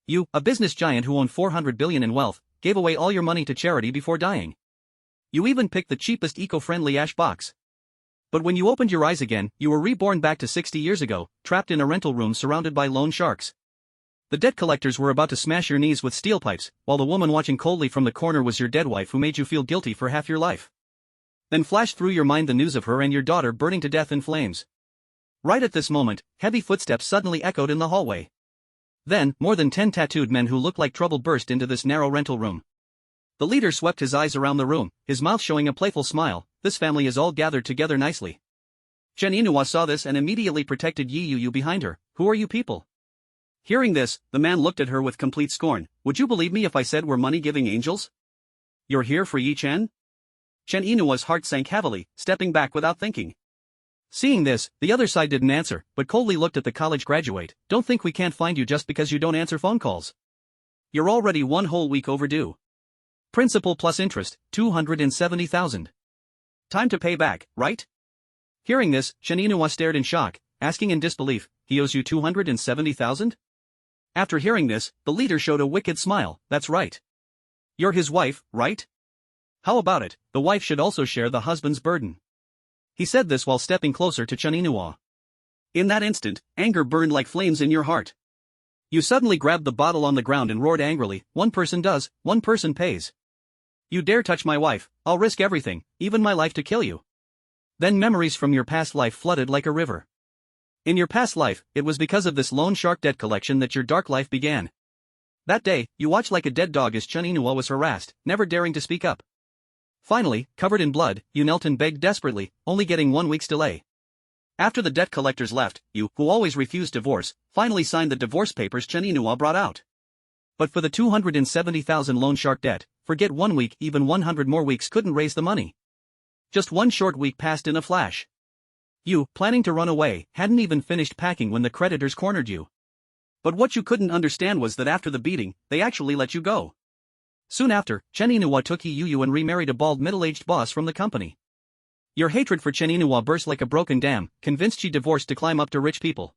You, a business giant who owned 400 billion in wealth, gave away all your money to charity before dying. You even picked the cheapest eco-friendly ash box. But when you opened your eyes again, you were reborn back to 60 years ago, trapped in a rental room surrounded by loan sharks. The debt collectors were about to smash your knees with steel pipes, while the woman watching coldly from the corner was your dead wife who made you feel guilty for half your life. Then flashed through your mind the news of her and your daughter burning to death in flames. Right at this moment, heavy footsteps suddenly echoed in the hallway. Then, more than 10 tattooed men who looked like trouble burst into this narrow rental room. The leader swept his eyes around the room, his mouth showing a playful smile. This family is all gathered together nicely. Chen Inua saw this and immediately protected Yi Yu behind her. Who are you people? Hearing this, the man looked at her with complete scorn. Would you believe me if I said we're money-giving angels? You're here for Yi Chen? Chen Inua's heart sank heavily, stepping back without thinking. Seeing this, the other side didn't answer, but coldly looked at the college graduate. Don't think we can't find you just because you don't answer phone calls. You're already 1 whole week overdue. Principal plus interest, 270,000. Time to pay back, right? Hearing this, Chen Inua stared in shock, asking in disbelief, he owes you 270,000? After hearing this, the leader showed a wicked smile. That's right. You're his wife, right? How about it, the wife should also share the husband's burden. He said this while stepping closer to Chen Inua. In that instant, anger burned like flames in your heart. You suddenly grabbed the bottle on the ground and roared angrily, one person does, one person pays. You dare touch my wife, I'll risk everything, even my life to kill you. Then memories from your past life flooded like a river. In your past life, it was because of this loan shark debt collection that your dark life began. That day, you watched like a dead dog as Chen Inua was harassed, never daring to speak up. Finally, covered in blood, you knelt and begged desperately, only getting 1 week's delay. After the debt collectors left, you, who always refused divorce, finally signed the divorce papers Chen Inua brought out. But for the 270,000 loan shark debt, forget 1 week, even 100 more weeks couldn't raise the money. Just 1 short week passed in a flash. You, planning to run away, hadn't even finished packing when the creditors cornered you. But what you couldn't understand was that after the beating, they actually let you go. Soon after, Chen Inua took Yi Yu and remarried a bald middle-aged boss from the company. Your hatred for Chen Inua burst like a broken dam, convinced she divorced to climb up to rich people.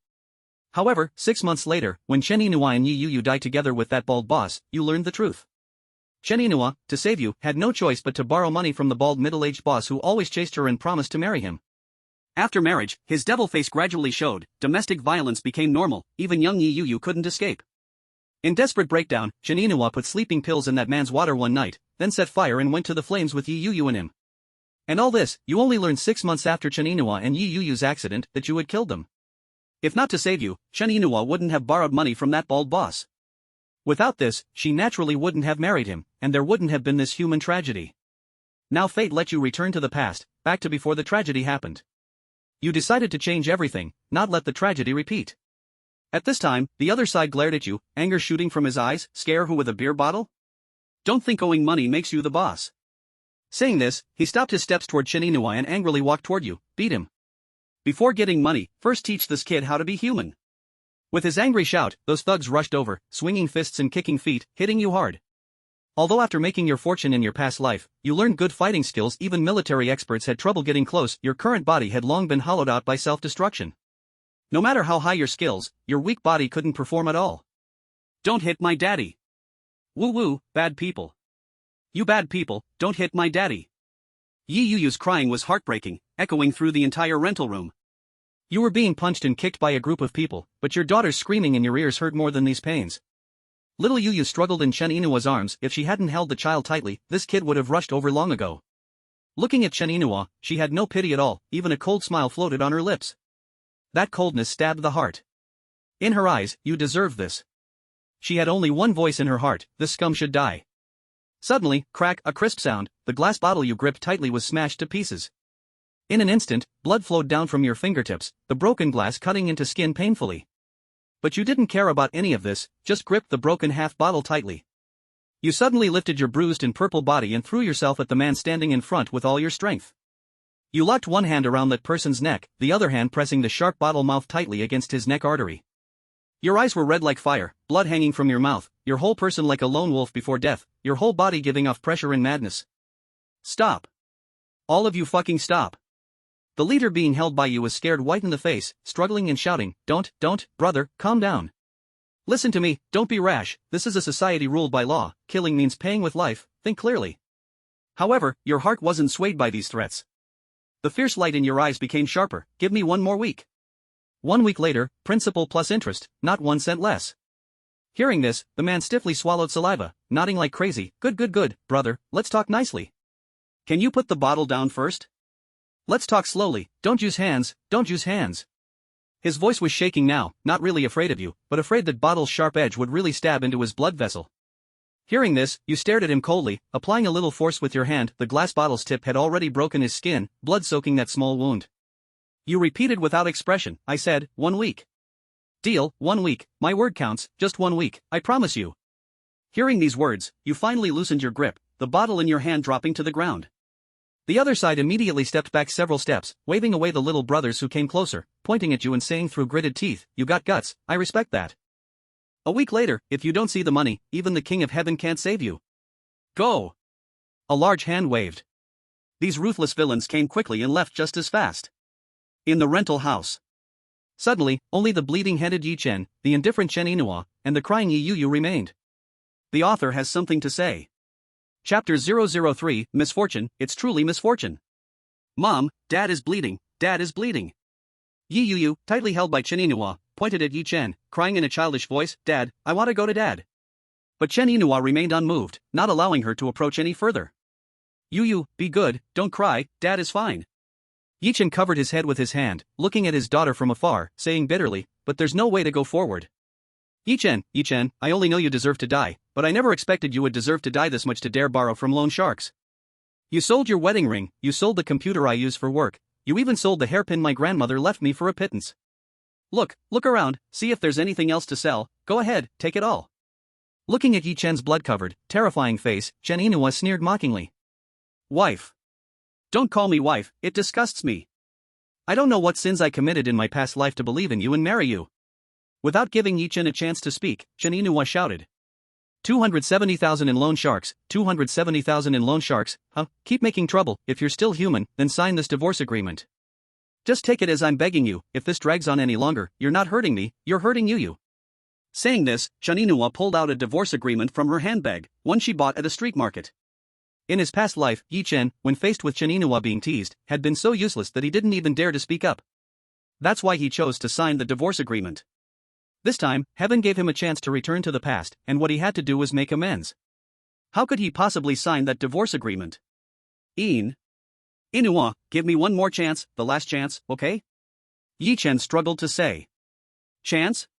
However, 6 months later, when Chen Inua and Yi Yu died together with that bald boss, you learned the truth. Chen Inua, to save you, had no choice but to borrow money from the bald middle-aged boss who always chased her and promised to marry him. After marriage, his devil face gradually showed, domestic violence became normal, even young Yi Yu couldn't escape. In desperate breakdown, Chen Inua put sleeping pills in that man's water one night, then set fire and went to the flames with Yi Yu in him. And all this, you only learned 6 months after Chen Inua and Yi Yu's accident that you had killed them. If not to save you, Chen Inua wouldn't have borrowed money from that bald boss. Without this, she naturally wouldn't have married him, and there wouldn't have been this human tragedy. Now fate let you return to the past, back to before the tragedy happened. You decided to change everything, not let the tragedy repeat. At this time, the other side glared at you, anger shooting from his eyes. Scare who with a beer bottle? Don't think owing money makes you the boss. Saying this, he stopped his steps toward Chen Inua and angrily walked toward you. Beat him. Before getting money, first teach this kid how to be human. With his angry shout, those thugs rushed over, swinging fists and kicking feet, hitting you hard. Although after making your fortune in your past life, you learned good fighting skills, even military experts had trouble getting close, your current body had long been hollowed out by self-destruction. No matter how high your skills, your weak body couldn't perform at all. Don't hit my daddy. Woo-woo, bad people. You bad people, don't hit my daddy. Yi Yu's crying was heartbreaking, echoing through the entire rental room. You were being punched and kicked by a group of people, but your daughter's screaming in your ears hurt more than these pains. Little Yu struggled in Chen Inua's arms. If she hadn't held the child tightly, this kid would have rushed over long ago. Looking at Chen Inua, she had no pity at all, even a cold smile floated on her lips. That coldness stabbed the heart. In her eyes, you deserve this. She had only one voice in her heart, this scum should die. Suddenly, crack, a crisp sound, the glass bottle you gripped tightly was smashed to pieces. In an instant, blood flowed down from your fingertips, the broken glass cutting into skin painfully. But you didn't care about any of this, just gripped the broken half bottle tightly. You suddenly lifted your bruised and purple body and threw yourself at the man standing in front with all your strength. You locked one hand around that person's neck, the other hand pressing the sharp bottle mouth tightly against his neck artery. Your eyes were red like fire, blood hanging from your mouth, your whole person like a lone wolf before death, your whole body giving off pressure and madness. Stop. All of you fucking stop. The leader being held by you was scared white in the face, struggling and shouting, don't, brother, calm down. Listen to me, don't be rash, this is a society ruled by law, killing means paying with life, think clearly. However, your heart wasn't swayed by these threats. The fierce light in your eyes became sharper, give me 1 more week. 1 week later, principal plus interest, not 1 cent less. Hearing this, the man stiffly swallowed saliva, nodding like crazy, good, brother, let's talk nicely. Can you put the bottle down first? Let's talk slowly, don't use hands. His voice was shaking now, not really afraid of you, but afraid that bottle's sharp edge would really stab into his blood vessel. Hearing this, you stared at him coldly, applying a little force with your hand, the glass bottle's tip had already broken his skin, blood soaking that small wound. You repeated without expression, I said, 1 week. Deal, 1 week, my word counts, just 1 week, I promise you. Hearing these words, you finally loosened your grip, the bottle in your hand dropping to the ground. The other side immediately stepped back several steps, waving away the little brothers who came closer, pointing at you and saying through gritted teeth, you got guts, I respect that. A week later, if you don't see the money, even the King of Heaven can't save you. Go! A large hand waved. These ruthless villains came quickly and left just as fast. In the rental house. Suddenly, only the bleeding-headed Yi Chen, the indifferent Chen Inua, and the crying Yi Yu remained. The author has something to say. Chapter 003, Misfortune, it's truly misfortune. Mom, Dad is bleeding, Dad is bleeding. Yi Yu, tightly held by Chen Inua, pointed at Yi Chen, crying in a childish voice, Dad, I want to go to Dad. But Chen Inua remained unmoved, not allowing her to approach any further. Yu, be good, don't cry, Dad is fine. Yi Chen covered his head with his hand, looking at his daughter from afar, saying bitterly, but there's no way to go forward. Yi Chen, I only know you deserve to die, but I never expected you would deserve to die this much to dare borrow from loan sharks. You sold your wedding ring, you sold the computer I use for work, you even sold the hairpin my grandmother left me for a pittance. Look around, see if there's anything else to sell, go ahead, take it all. Looking at Yi Chen's blood-covered, terrifying face, Chen Inua sneered mockingly. Wife. Don't call me wife, it disgusts me. I don't know what sins I committed in my past life to believe in you and marry you. Without giving Yi Chen a chance to speak, Chen Inua shouted. 270,000 in loan sharks, 270,000 in loan sharks, huh? Keep making trouble, if you're still human, then sign this divorce agreement. Just take it as I'm begging you, if this drags on any longer, you're not hurting me, you're hurting Yu. Saying this, Chen Inua pulled out a divorce agreement from her handbag, one she bought at a street market. In his past life, Yi Chen, when faced with Chen Inua being teased, had been so useless that he didn't even dare to speak up. That's why he chose to sign the divorce agreement. This time, heaven gave him a chance to return to the past, and what he had to do was make amends. How could he possibly sign that divorce agreement? Inua, give me one more chance, the last chance, okay? Yi Chen struggled to say. Chance?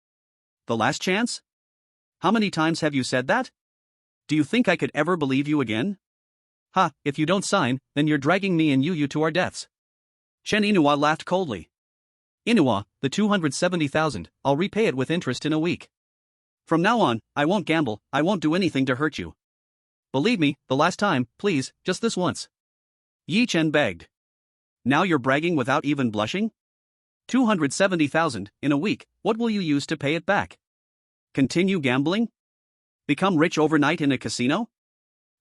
The last chance? How many times have you said that? Do you think I could ever believe you again? Ha, if you don't sign, then you're dragging me and Yu to our deaths. Chen Inua laughed coldly. Inua, the 270,000, I'll repay it with interest in a week. From now on, I won't gamble, I won't do anything to hurt you. Believe me, the last time, please, just this once. Yi Chen begged. Now you're bragging without even blushing? 270,000, in a week, what will you use to pay it back? Continue gambling? Become rich overnight in a casino?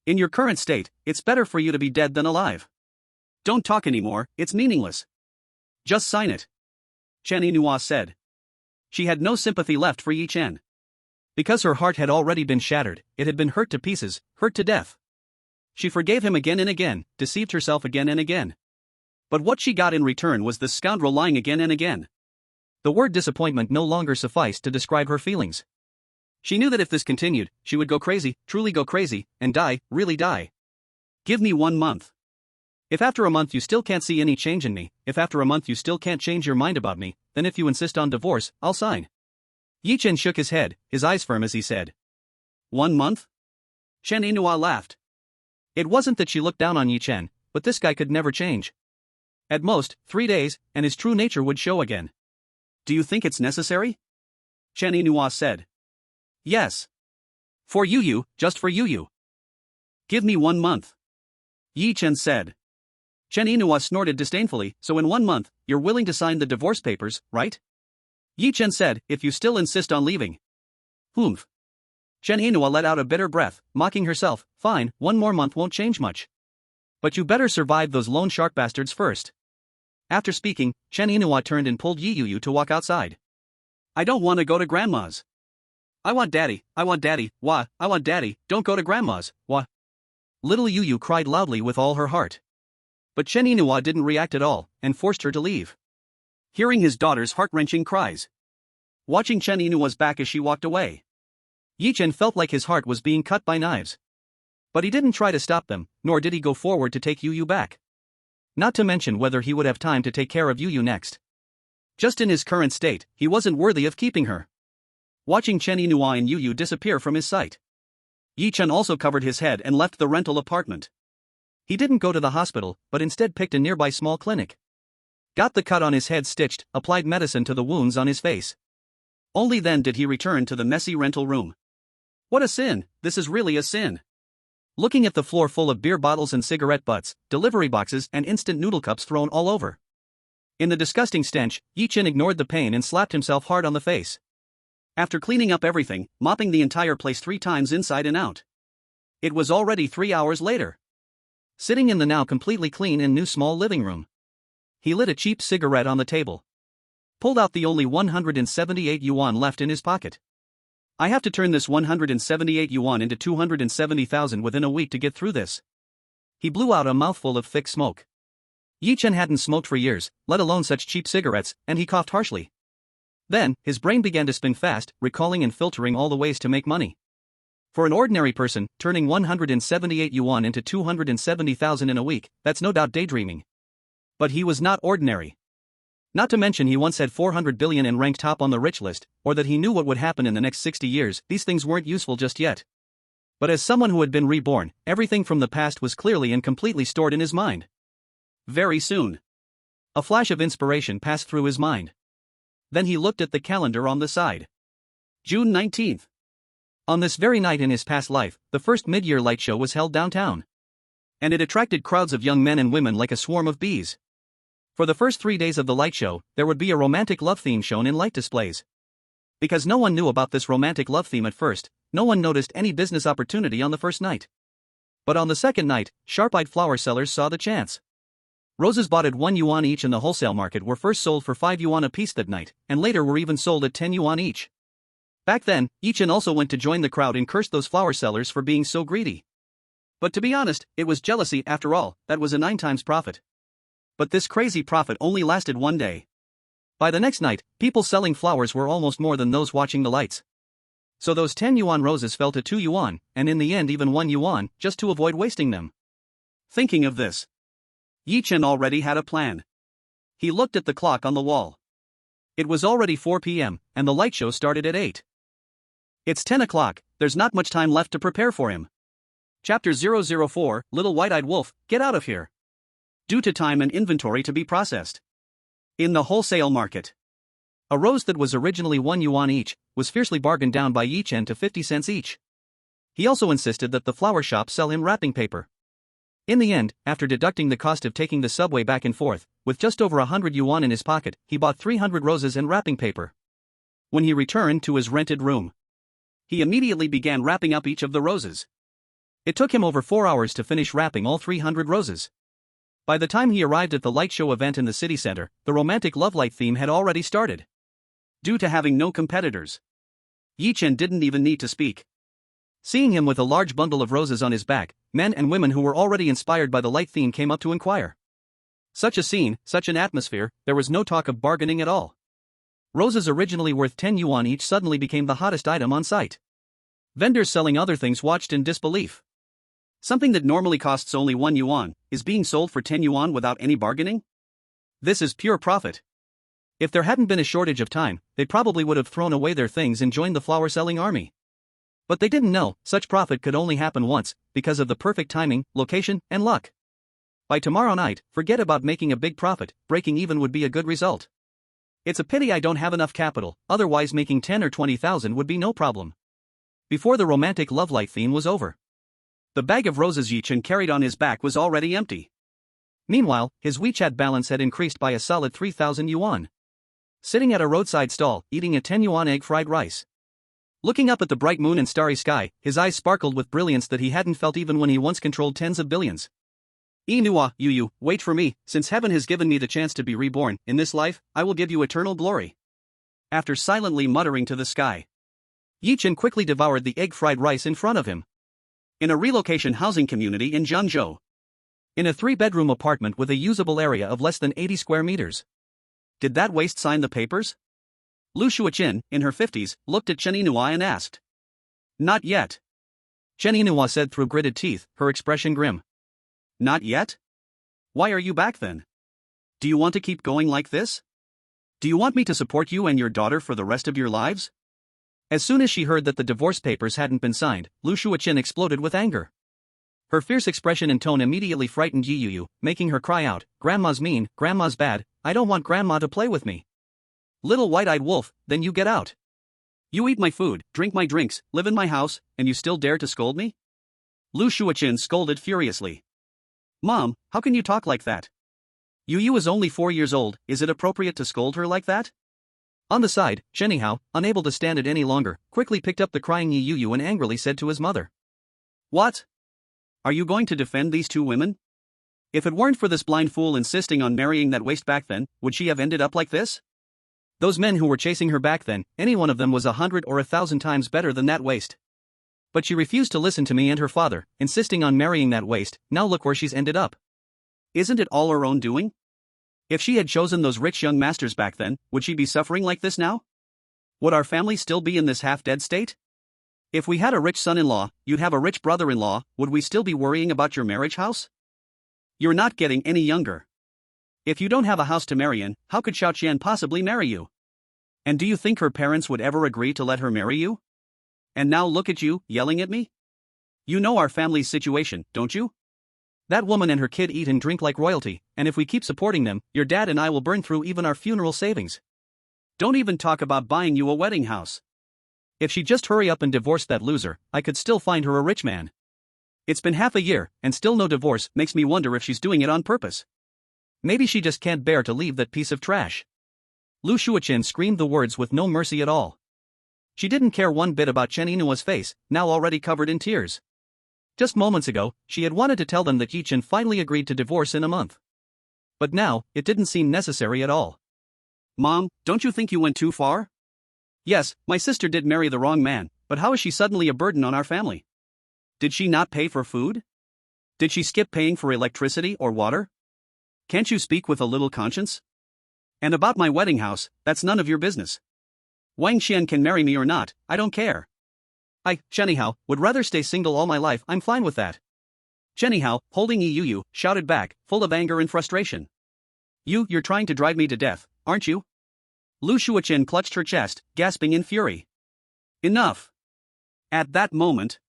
In your current state, it's better for you to be dead than alive. Don't talk anymore, it's meaningless. Just sign it. Chen Inua said. She had no sympathy left for Yi Chen. Because her heart had already been shattered, it had been hurt to pieces, hurt to death. She forgave him again and again, deceived herself again and again. But what she got in return was this scoundrel lying again and again. The word disappointment no longer sufficed to describe her feelings. She knew that if this continued, she would go crazy, truly go crazy, and die, really die. Give me 1 month. If after a month you still can't see any change in me, if after a month you still can't change your mind about me, then if you insist on divorce, I'll sign. Yi Chen shook his head, his eyes firm as he said. 1 month? Chen Inua laughed. It wasn't that she looked down on Yi Chen, but this guy could never change. At most, 3 days, and his true nature would show again. Do you think it's necessary? Chen Inua said. Yes. For Yu, just for Yu. Give me 1 month. Yi Chen said. Chen Inua snorted disdainfully, so in 1 month, you're willing to sign the divorce papers, right? Yi Chen said, if you still insist on leaving. Humph. Chen Inua let out a bitter breath, mocking herself, fine, 1 more month won't change much. But you better survive those loan shark bastards first. After speaking, Chen Inua turned and pulled Yi Yu to walk outside. I don't want to go to Grandma's. I want daddy, wah, I want daddy, don't go to grandma's, wah. Little Yu Yu cried loudly with all her heart. But Chen Yinhua didn't react at all, and forced her to leave. Hearing his daughter's heart-wrenching cries, watching Chen Yinua's back as she walked away, Yi Chen felt like his heart was being cut by knives. But he didn't try to stop them, nor did he go forward to take Yu Yu back. Not to mention whether he would have time to take care of Yu Yu next. Just in his current state, he wasn't worthy of keeping her. Watching Chen Yinhua and Yu Yu disappear from his sight, Yi Chen also covered his head and left the rental apartment. He didn't go to the hospital, but instead picked a nearby small clinic. Got the cut on his head stitched, applied medicine to the wounds on his face. Only then did he return to the messy rental room. What a sin, this is really a sin. Looking at the floor full of beer bottles and cigarette butts, delivery boxes and instant noodle cups thrown all over. In the disgusting stench, Yi Chen ignored the pain and slapped himself hard on the face. After cleaning up everything, mopping the entire place 3 times inside and out. It was already 3 hours later. Sitting in the now completely clean and new small living room, he lit a cheap cigarette on the table. Pulled out the only 178 yuan left in his pocket. I have to turn this 178 yuan into 270,000 within a week to get through this. He blew out a mouthful of thick smoke. Yi Chen hadn't smoked for years, let alone such cheap cigarettes, and he coughed harshly. Then, his brain began to spin fast, recalling and filtering all the ways to make money. For an ordinary person, turning 178 yuan into 270,000 in a week, that's no doubt daydreaming. But he was not ordinary. Not to mention he once had 400 billion and ranked top on the rich list, or that he knew what would happen in the next 60 years, these things weren't useful just yet. But as someone who had been reborn, everything from the past was clearly and completely stored in his mind. Very soon, a flash of inspiration passed through his mind. Then he looked at the calendar on the side. June 19th. On this very night in his past life, the first mid-year light show was held downtown. And it attracted crowds of young men and women like a swarm of bees. For the first 3 days of the light show, there would be a romantic love theme shown in light displays. Because no one knew about this romantic love theme at first, no one noticed any business opportunity on the first night. But on the second night, sharp-eyed flower sellers saw the chance. Roses bought at 1 yuan each in the wholesale market were first sold for 5 yuan a piece that night, and later were even sold at 10 yuan each. Back then, Yi Chen also went to join the crowd and cursed those flower sellers for being so greedy. But to be honest, it was jealousy after all, that was a 9 times profit. But this crazy profit only lasted 1 day. By the next night, people selling flowers were almost more than those watching the lights. So those 10 yuan roses fell to 2 yuan, and in the end even 1 yuan, just to avoid wasting them. Thinking of this, Yi Chen already had a plan. He looked at the clock on the wall. It was already 4 p.m., and the light show started at 8. It's 10 o'clock, there's not much time left to prepare for him. Chapter 004, Little White-Eyed Wolf, Get Out of Here. Due to time and inventory to be processed. In the wholesale market, a rose that was originally 1 yuan each, was fiercely bargained down by Yi Chen to 50 cents each. He also insisted that the flower shop sell him wrapping paper. In the end, after deducting the cost of taking the subway back and forth, with just over 100 yuan in his pocket, he bought 300 roses and wrapping paper. When he returned to his rented room, he immediately began wrapping up each of the roses. It took him over 4 hours to finish wrapping all 300 roses. By the time he arrived at the light show event in the city center, the romantic love light theme had already started. Due to having no competitors, Yi Chen didn't even need to speak. Seeing him with a large bundle of roses on his back, men and women who were already inspired by the light theme came up to inquire. Such a scene, such an atmosphere, there was no talk of bargaining at all. Roses originally worth 10 yuan each suddenly became the hottest item on site. Vendors selling other things watched in disbelief. Something that normally costs only 1 yuan, is being sold for 10 yuan without any bargaining? This is pure profit. If there hadn't been a shortage of time, they probably would have thrown away their things and joined the flower-selling army. But they didn't know, such profit could only happen once, because of the perfect timing, location, and luck. By tomorrow night, forget about making a big profit, breaking even would be a good result. It's a pity I don't have enough capital, otherwise making 10 or 20,000 would be no problem. Before the romantic love light theme was over, the bag of roses Yi Chen carried on his back was already empty. Meanwhile, his WeChat balance had increased by a solid 3,000 yuan. Sitting at a roadside stall, eating a 10 yuan egg fried rice. Looking up at the bright moon and starry sky, his eyes sparkled with brilliance that he hadn't felt even when he once controlled tens of billions. Yinhua, Yu, wait for me, since heaven has given me the chance to be reborn, in this life, I will give you eternal glory. After silently muttering to the sky, Yi Chen quickly devoured the egg fried rice in front of him. In a relocation housing community in Jiangzhou. In a 3-bedroom apartment with a usable area of less than 80 square meters. Did that waste sign the papers? Lu Shuaqin, in her 50s, looked at Chen Yinhua and asked. Not yet. Chen Yinhua said through gritted teeth, her expression grim. Not yet? Why are you back then? Do you want to keep going like this? Do you want me to support you and your daughter for the rest of your lives? As soon as she heard that the divorce papers hadn't been signed, Lu Shuaqin exploded with anger. Her fierce expression and tone immediately frightened Yi Yuyu, making her cry out, Grandma's mean, Grandma's bad, I don't want Grandma to play with me. Little white-eyed wolf, then you get out. You eat my food, drink my drinks, live in my house, and you still dare to scold me? Lu Shuaqin scolded furiously. Mom, how can you talk like that? Yu is only 4 years old, is it appropriate to scold her like that? On the side, Chen Yihao, unable to stand it any longer, quickly picked up the crying Yi Yuyu and angrily said to his mother. What? Are you going to defend these two women? If it weren't for this blind fool insisting on marrying that waste back then, would she have ended up like this? Those men who were chasing her back then, any one of them was 100 or 1,000 times better than that waste. But she refused to listen to me and her father, insisting on marrying that waste. Now look where she's ended up. Isn't it all her own doing? If she had chosen those rich young masters back then, would she be suffering like this now? Would our family still be in this half-dead state? If we had a rich son-in-law, you'd have a rich brother-in-law, would we still be worrying about your marriage house? You're not getting any younger. If you don't have a house to marry in, how could Xiao Qian possibly marry you? And do you think her parents would ever agree to let her marry you? And now look at you, yelling at me? You know our family's situation, don't you? That woman and her kid eat and drink like royalty, and if we keep supporting them, your dad and I will burn through even our funeral savings. Don't even talk about buying you a wedding house. If she'd just hurry up and divorce that loser, I could still find her a rich man. It's been half a year, and still no divorce, makes me wonder if she's doing it on purpose. Maybe she just can't bear to leave that piece of trash. Lu Shuaqin screamed the words with no mercy at all. She didn't care one bit about Chen Yinua's face, now already covered in tears. Just moments ago, she had wanted to tell them that Yi Chen finally agreed to divorce in a month. But now, it didn't seem necessary at all. Mom, don't you think you went too far? Yes, my sister did marry the wrong man, but how is she suddenly a burden on our family? Did she not pay for food? Did she skip paying for electricity or water? Can't you speak with a little conscience? And about my wedding house, that's none of your business. Wang Xian can marry me or not, I don't care. Chen Yihao, would rather stay single all my life, I'm fine with that. Chen Yihao, holding Yi Yuyu, shouted back, full of anger and frustration. You're trying to drive me to death, aren't you? Lu Shuaqin clutched her chest, gasping in fury. Enough. At that moment,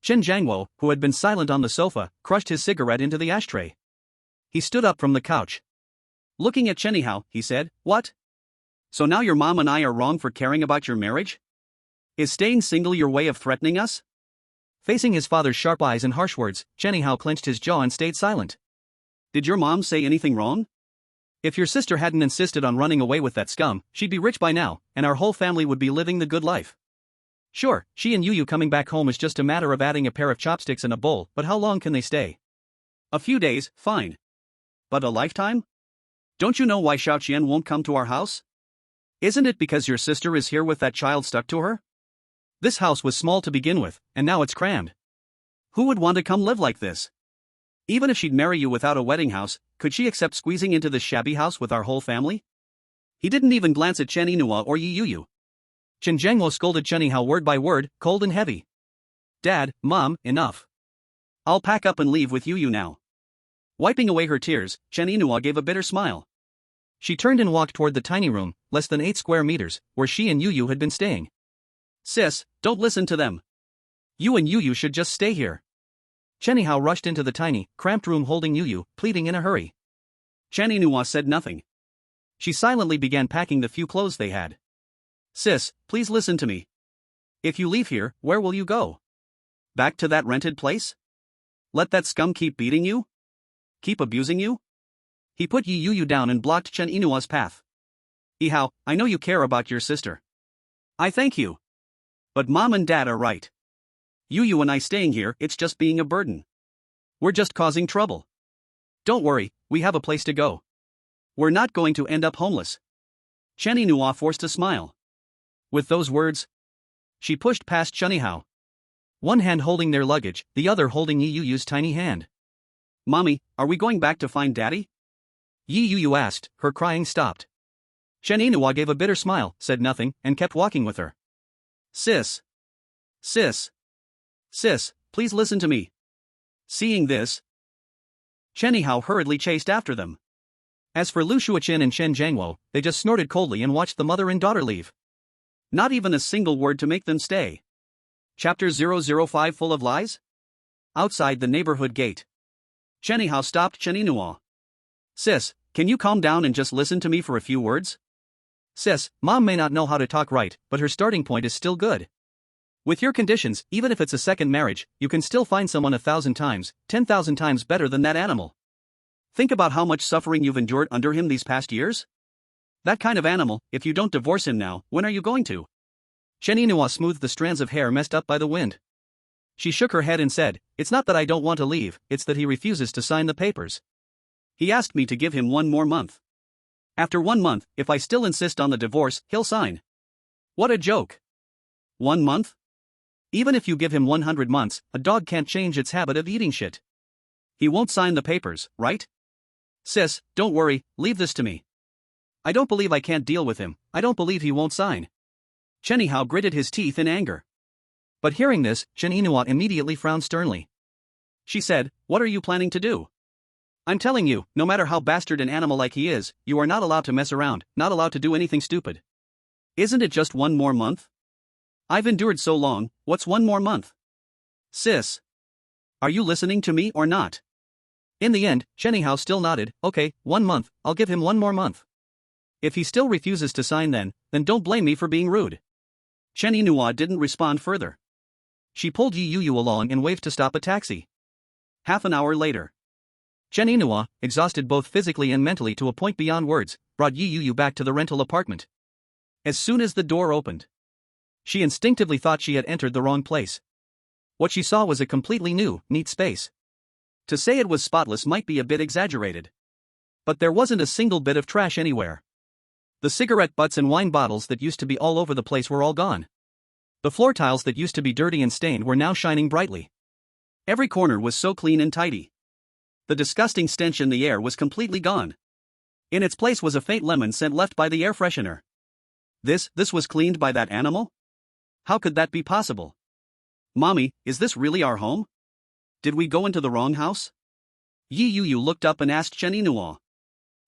Chen Jiangwo, who had been silent on the sofa, crushed his cigarette into the ashtray. He stood up from the couch. Looking at Chen Yihao, he said, What? So now your mom and I are wrong for caring about your marriage? Is staying single your way of threatening us? Facing his father's sharp eyes and harsh words, Chen Yihao clenched his jaw and stayed silent. Did your mom say anything wrong? If your sister hadn't insisted on running away with that scum, she'd be rich by now, and our whole family would be living the good life. Sure, she and Yuyu coming back home is just a matter of adding a pair of chopsticks and a bowl, but how long can they stay? A few days, fine. But a lifetime? Don't you know why Xiao Qian won't come to our house? Isn't it because your sister is here with that child stuck to her? This house was small to begin with, and now it's crammed. Who would want to come live like this? Even if she'd marry you without a wedding house, could she accept squeezing into this shabby house with our whole family? He didn't even glance at Chen Yinhua or Yi Yuyu. Chen Jiangwo scolded Chen Yihao word by word, cold and heavy. Dad, Mom, enough. I'll pack up and leave with Yuyu now. Wiping away her tears, Chen Yinhua gave a bitter smile. She turned and walked toward the tiny room, less than 8 square meters, where she and Yuyu had been staying. Sis, don't listen to them. You and Yuyu should just stay here. Chen Yihao rushed into the tiny, cramped room holding Yuyu, pleading in a hurry. Chen Yinhua said nothing. She silently began packing the few clothes they had. Sis, please listen to me. If you leave here, where will you go? Back to that rented place? Let that scum keep beating you? Keep abusing you? He put Yi Yuyu down and blocked Chen Yinua's path. Yihao, I know you care about your sister. I thank you. But Mom and Dad are right. Yuyu and I staying here, it's just being a burden. We're just causing trouble. Don't worry, we have a place to go. We're not going to end up homeless. Chen Yinhua forced a smile. With those words, She pushed past Chunihao. One hand holding their luggage, the other holding Yi Yu's tiny hand. "Mommy, are we going back to find Daddy?" Yi Yu asked, her crying stopped. Chen Yinhua gave a bitter smile, said nothing, and kept walking with her. Sis. Sis. Sis, please listen to me. Seeing this, Chen Yihao hurriedly chased after them. As for Lu Shuaqin and Chen Jiangwo, they just snorted coldly and watched the mother and daughter leave. Not even a single word to make them stay. Chapter 005 Full of Lies? Outside the neighborhood gate, Chen Yihao stopped Chen Yinhua. Sis, can you calm down and just listen to me for a few words? Sis, Mom may not know how to talk right, but her starting point is still good. With your conditions, even if it's a second marriage, you can still find someone 1,000 times, 10,000 times better than that animal. Think about how much suffering you've endured under him these past years. That kind of animal, if you don't divorce him now, when are you going to? Chen Yinhua smoothed the strands of hair messed up by the wind. She shook her head and said, "It's not that I don't want to leave, it's that he refuses to sign the papers. He asked me to give him 1 more month. After 1 month, if I still insist on the divorce, he'll sign." What a joke. 1 month? Even if you give him 100 months, a dog can't change its habit of eating shit. He won't sign the papers, right? Sis, don't worry, leave this to me. I don't believe I can't deal with him, I don't believe he won't sign. Chen Yihao gritted his teeth in anger. But hearing this, Chen Yinhua immediately frowned sternly. She said, "What are you planning to do? I'm telling you, no matter how bastard an animal like he is, you are not allowed to mess around, not allowed to do anything stupid. Isn't it just 1 more month? I've endured so long, what's 1 more month? Sis. Are you listening to me or not?" In the end, Chen Yihao still nodded. "Okay, 1 month, I'll give him 1 more month. If he still refuses to sign then don't blame me for being rude." Chen Yinhua didn't respond further. She pulled Yi Yu along and waved to stop a taxi. Half an hour later, Chen Yinhua, exhausted both physically and mentally to a point beyond words, brought Yi Yu back to the rental apartment. As soon as the door opened, she instinctively thought she had entered the wrong place. What she saw was a completely new, neat space. To say it was spotless might be a bit exaggerated. But there wasn't a single bit of trash anywhere. The cigarette butts and wine bottles that used to be all over the place were all gone. The floor tiles that used to be dirty and stained were now shining brightly. Every corner was so clean and tidy. The disgusting stench in the air was completely gone. In its place was a faint lemon scent left by the air freshener. This was cleaned by that animal? How could that be possible? Mommy, is this really our home? Did we go into the wrong house? Yi Yu looked up and asked Chen Yinhua.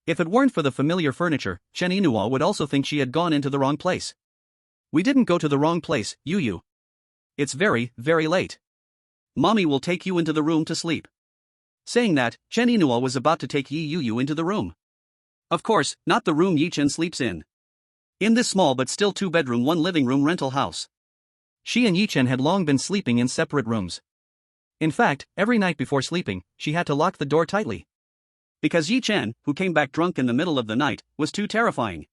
If it weren't for the familiar furniture, Chen Yinhua would also think she had gone into the wrong place. We didn't go to the wrong place, Yu. It's very, very late. Mommy will take you into the room to sleep. Saying that, Chen Yinhua was about to take Yi Yu into the room. Of course, not the room Yi Chen sleeps in. In this small but still 2-bedroom 1 living room rental house. She and Yi Chen had long been sleeping in separate rooms. In fact, every night before sleeping, she had to lock the door tightly. Because Yi Chen, who came back drunk in the middle of the night, was too terrifying.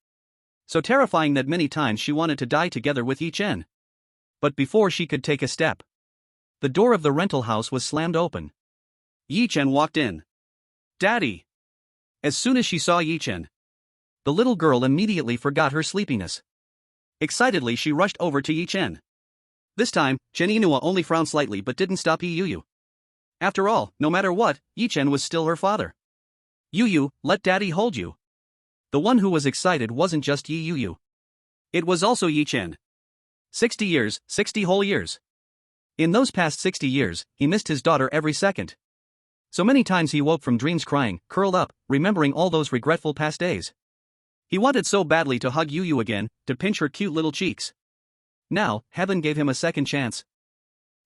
So terrifying that many times she wanted to die together with Yi Chen. But before she could take a step, the door of the rental house was slammed open. Yi Chen walked in. "Daddy!" As soon as she saw Yi Chen, the little girl immediately forgot her sleepiness. Excitedly she rushed over to Yi Chen. This time, Chen Yinhua only frowned slightly but didn't stop Yi Yu. After all, no matter what, Yi Chen was still her father. Yu, let Daddy hold you. The one who was excited wasn't just Yi Yu. It was also Yi Chen. 60 years, 60 whole years. In those past 60 years, he missed his daughter every second. So many times he woke from dreams crying, curled up, remembering all those regretful past days. He wanted so badly to hug Yu again, to pinch her cute little cheeks. Now, heaven gave him a second chance.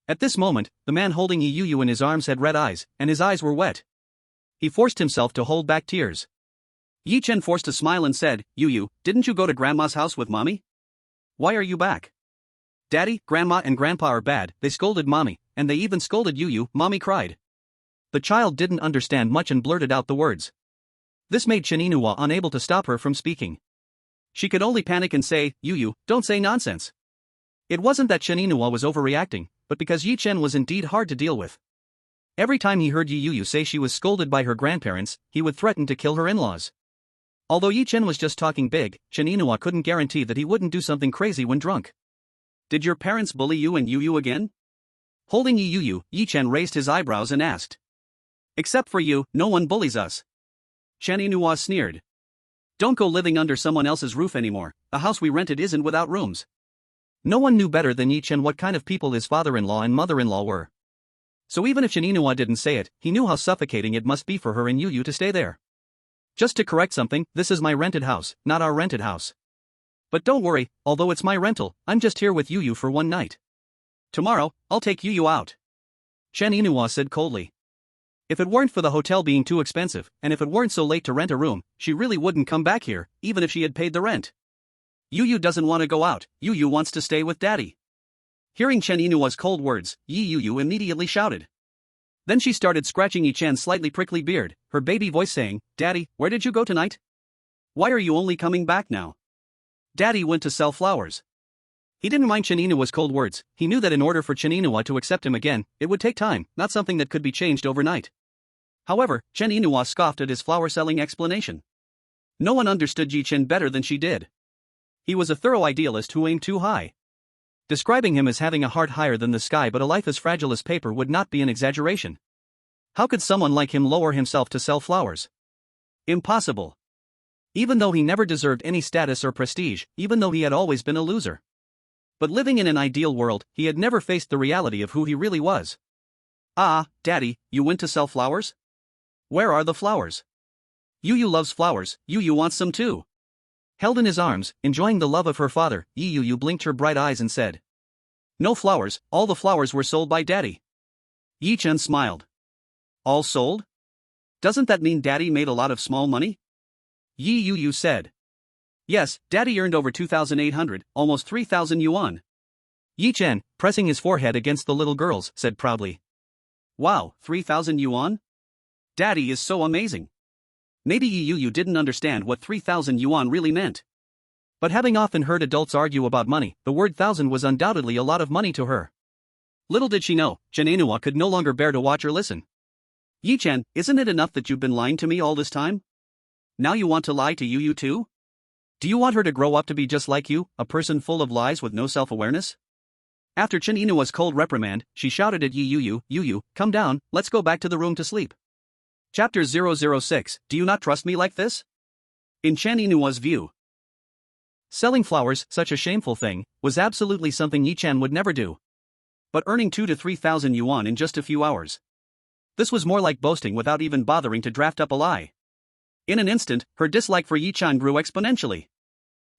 At this moment, the man holding Yi Yu in his arms had red eyes, and his eyes were wet. He forced himself to hold back tears. Yi Chen forced a smile and said, "Yu, didn't you go to Grandma's house with Mommy? Why are you back?" "Daddy, Grandma and Grandpa are bad, they scolded Mommy, and they even scolded Yu," Mommy cried. The child didn't understand much and blurted out the words. This made Chen Yinhua unable to stop her from speaking. She could only panic and say, "Yu, don't say nonsense." It wasn't that Chen Yinhua was overreacting, but because Yi Chen was indeed hard to deal with. Every time he heard Yi Yu say she was scolded by her grandparents, he would threaten to kill her in-laws. Although Yi Chen was just talking big, Chen Yinhua couldn't guarantee that he wouldn't do something crazy when drunk. Did your parents bully you and Yu again? Holding Yu, Yi-Chen raised his eyebrows and asked. Except for you, no one bullies us. Chen Yinhua sneered. Don't go living under someone else's roof anymore, the house we rented isn't without rooms. No one knew better than Yi-Chen what kind of people his father-in-law and mother-in-law were. So even if Chen Yinhua didn't say it, he knew how suffocating it must be for her and Yu to stay there. Just to correct something, this is my rented house, not our rented house. But don't worry, although it's my rental, I'm just here with Yu for one night. Tomorrow, I'll take Yu out. Chen Yinhua said coldly. If it weren't for the hotel being too expensive, and if it weren't so late to rent a room, she really wouldn't come back here, even if she had paid the rent. Yu doesn't want to go out, Yu wants to stay with daddy. Hearing Chen Yinua's cold words, Yu immediately shouted. Then she started scratching Yi-Chen's slightly prickly beard, her baby voice saying, Daddy, where did you go tonight? Why are you only coming back now? Daddy went to sell flowers. He didn't mind Chen Yinua's cold words, he knew that in order for Chen Yinhua to accept him again, it would take time, not something that could be changed overnight. However, Chen Yinhua scoffed at his flower-selling explanation. No one understood Yi-Chen better than she did. He was a thorough idealist who aimed too high. Describing him as having a heart higher than the sky but a life as fragile as paper would not be an exaggeration. How could someone like him lower himself to sell flowers? Impossible. Even though he never deserved any status or prestige, even though he had always been a loser. But living in an ideal world, he had never faced the reality of who he really was. Ah, Daddy, you went to sell flowers? Where are the flowers? Yu loves flowers, Yu wants some too. Held in his arms, enjoying the love of her father, Yu blinked her bright eyes and said. No flowers, all the flowers were sold by Daddy. Yi-Chen smiled. All sold? Doesn't that mean Daddy made a lot of small money? Yu said. Yes, Daddy earned over 2,800, almost 3,000 yuan. Yi-Chen, pressing his forehead against the little girl's, said proudly. Wow, 3,000 yuan? Daddy is so amazing. Maybe Yu didn't understand what 3,000 yuan really meant. But having often heard adults argue about money, the word thousand was undoubtedly a lot of money to her. Little did she know, Chen Yinhua could no longer bear to watch or listen. Yi-Chen, isn't it enough that you've been lying to me all this time? Now you want to lie to Yu too? Do you want her to grow up to be just like you, a person full of lies with no self-awareness? After Chen Yinua's cold reprimand, she shouted at Yu, come down, let's go back to the room to sleep. Chapter 006, Do you not trust me like this? In Chen Yinua's view, selling flowers, such a shameful thing, was absolutely something Yi-Chen would never do. But earning 2,000 to 3,000 yuan in just a few hours. This was more like boasting without even bothering to draft up a lie. In an instant, her dislike for Yi-Chan grew exponentially.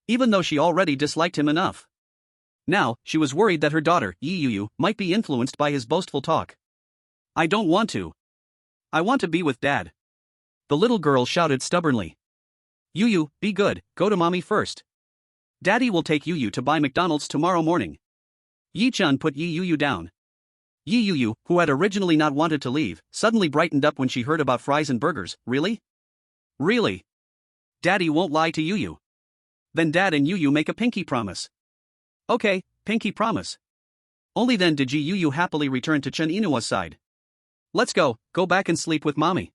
Even though she already disliked him enough. Now, she was worried that her daughter, Yu, might be influenced by his boastful talk. I don't want to. I want to be with Dad. The little girl shouted stubbornly. Yu, be good, go to mommy first. Daddy will take Yu to buy McDonald's tomorrow morning. Yi-Chan put Yu down. Yu, who had originally not wanted to leave, suddenly brightened up when she heard about fries and burgers. Really? Really? Daddy won't lie to Yu. Then Dad and Yu make a pinky promise. Okay, pinky promise. Only then did Yu happily return to Chen Yinua's side. Let's go back and sleep with mommy.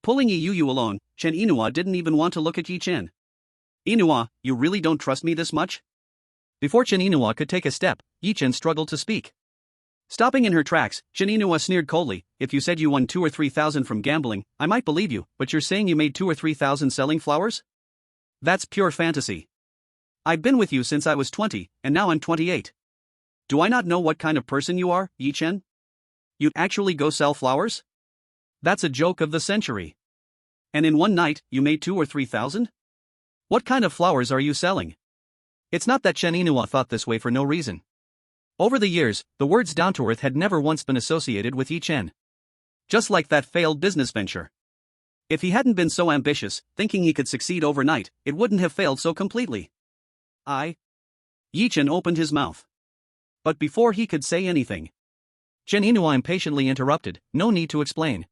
Pulling Yu alone, Chen Yinhua didn't even want to look at Yi-Chen. Yinhua, you really don't trust me this much? Before Chen Yinhua could take a step, Yi-Chen struggled to speak. Stopping in her tracks, Chen Yinhua sneered coldly, if you said you won 2,000 or 3,000 from gambling, I might believe you, but you're saying you made 2,000 or 3,000 selling flowers? That's pure fantasy. I've been with you since I was 20, and now I'm 28. Do I not know what kind of person you are, Yi-Chen? You'd actually go sell flowers? That's a joke of the century. And in one night, you made 2,000 or 3,000? What kind of flowers are you selling? It's not that Chen Yinhua thought this way for no reason. Over the years, the words down to earth had never once been associated with Yi-Chen. Just like that failed business venture. If he hadn't been so ambitious, thinking he could succeed overnight, it wouldn't have failed so completely. Yi-Chen opened his mouth. But before he could say anything, Chen Yinhua impatiently interrupted, no need to explain.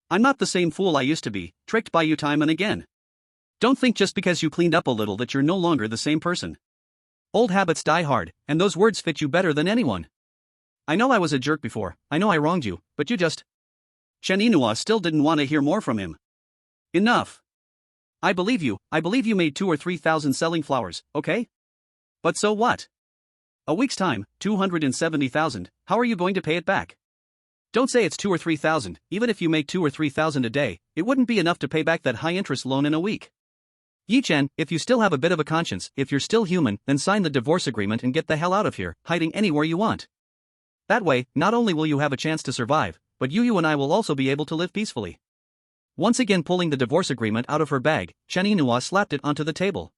I'm not the same fool I used to be, tricked by you time and again. Don't think just because you cleaned up a little that you're no longer the same person. Old habits die hard, and those words fit you better than anyone. I know I was a jerk before, I know I wronged you, but you just... Chen Yinhua still didn't want to hear more from him. Enough. I believe you made 2,000 or 3,000 selling flowers, okay? But so what? A week's time, 270,000, how are you going to pay it back? Don't say it's 2 or 3,000, even if you make 2 or 3,000 a day, it wouldn't be enough to pay back that high-interest loan in a week. Yi-Chen, if you still have a bit of a conscience, if you're still human, then sign the divorce agreement and get the hell out of here, hiding anywhere you want. That way, not only will you have a chance to survive, but you and I will also be able to live peacefully. Once again pulling the divorce agreement out of her bag, Chen Yinhua slapped it onto the table.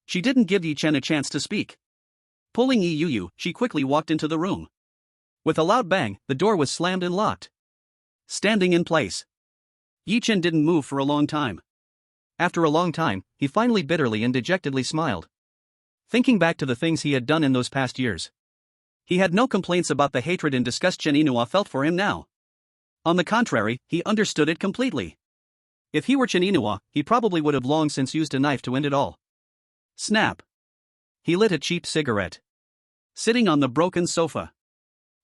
She didn't give Yi-Chen a chance to speak. Pulling Yi, she quickly walked into the room. With a loud bang, the door was slammed and locked. Standing in place, Yi-Chen didn't move for a long time. After a long time, he finally bitterly and dejectedly smiled. Thinking back to the things he had done in those past years, he had no complaints about the hatred and disgust Chen Yinhua felt for him now. On the contrary, he understood it completely. If he were Chen Yinhua, he probably would have long since used a knife to end it all. Snap. He lit a cheap cigarette. Sitting on the broken sofa,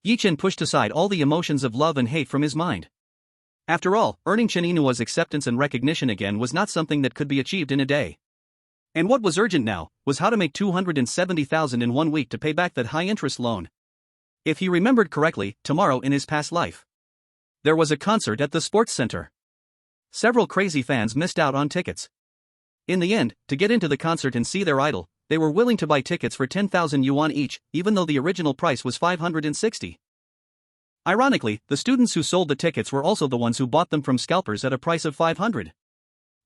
Yi-Chen pushed aside all the emotions of love and hate from his mind. After all, earning Chen Yinua's acceptance and recognition again was not something that could be achieved in a day. And what was urgent now was how to make 270,000 in 1 week to pay back that high-interest loan. If he remembered correctly, tomorrow in his past life, there was a concert at the sports center. Several crazy fans missed out on tickets. In the end, to get into the concert and see their idol, they were willing to buy tickets for 10,000 yuan each, even though the original price was 560. Ironically, the students who sold the tickets were also the ones who bought them from scalpers at a price of 500.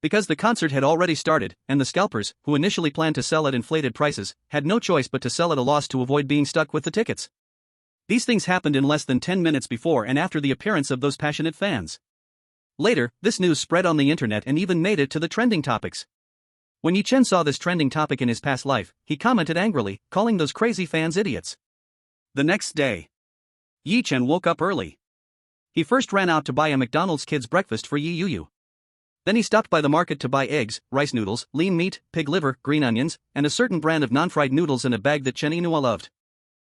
Because the concert had already started, and the scalpers, who initially planned to sell at inflated prices, had no choice but to sell at a loss to avoid being stuck with the tickets. These things happened in less than 10 minutes before and after the appearance of those passionate fans. Later, this news spread on the internet and even made it to the trending topics. When Yi-Chen saw this trending topic in his past life, he commented angrily, calling those crazy fans idiots. The next day, Yi-Chen woke up early. He first ran out to buy a McDonald's kids breakfast for Yi Yu. Then he stopped by the market to buy eggs, rice noodles, lean meat, pig liver, green onions, and a certain brand of non-fried noodles in a bag that Chen Yinhua loved.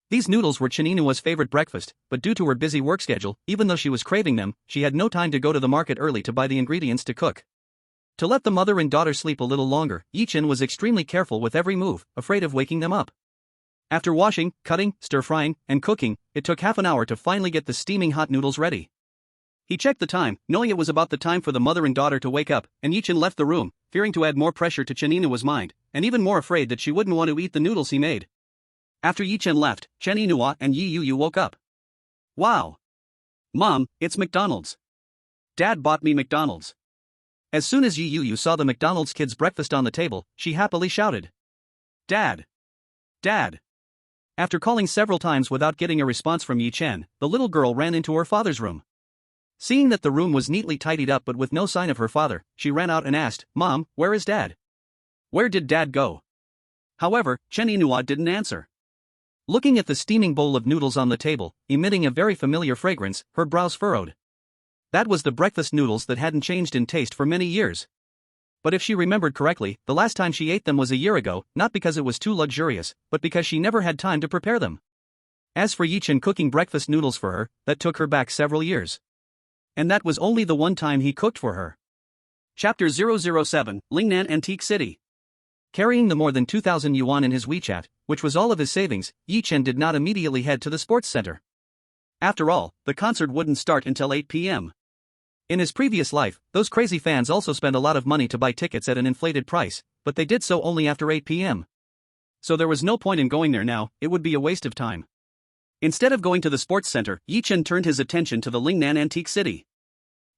These noodles were Chen Yinua's favorite breakfast, but due to her busy work schedule, even though she was craving them, she had no time to go to the market early to buy the ingredients to cook. To let the mother and daughter sleep a little longer, Yi-Chen was extremely careful with every move, afraid of waking them up. After washing, cutting, stir-frying, and cooking, it took half an hour to finally get the steaming hot noodles ready. He checked the time, knowing it was about the time for the mother and daughter to wake up, and Yi-Chen left the room, fearing to add more pressure to Chen Yinua's mind, and even more afraid that she wouldn't want to eat the noodles he made. After Yi-Chen left, Chen Yinhua and Yi Yu woke up. Wow! Mom, it's McDonald's. Dad bought me McDonald's. As soon as Yi Yu saw the McDonald's kids' breakfast on the table, she happily shouted, Dad! Dad! After calling several times without getting a response from Yi-Chen, the little girl ran into her father's room. Seeing that the room was neatly tidied up but with no sign of her father, she ran out and asked, Mom, where is Dad? Where did Dad go? However, Chen Yinhua didn't answer. Looking at the steaming bowl of noodles on the table, emitting a very familiar fragrance, her brows furrowed. That was the breakfast noodles that hadn't changed in taste for many years. But if she remembered correctly, the last time she ate them was a year ago, not because it was too luxurious, but because she never had time to prepare them. As for Yi-Chen cooking breakfast noodles for her, that took her back several years. And that was only the one time he cooked for her. Chapter 007, Lingnan Antique City. Carrying the more than 2,000 yuan in his WeChat, which was all of his savings, Yi-Chen did not immediately head to the sports center. After all, the concert wouldn't start until 8 p.m. In his previous life, those crazy fans also spent a lot of money to buy tickets at an inflated price, but they did so only after 8 p.m. So there was no point in going there now, it would be a waste of time. Instead of going to the sports center, Yi-Chen turned his attention to the Lingnan Antique City.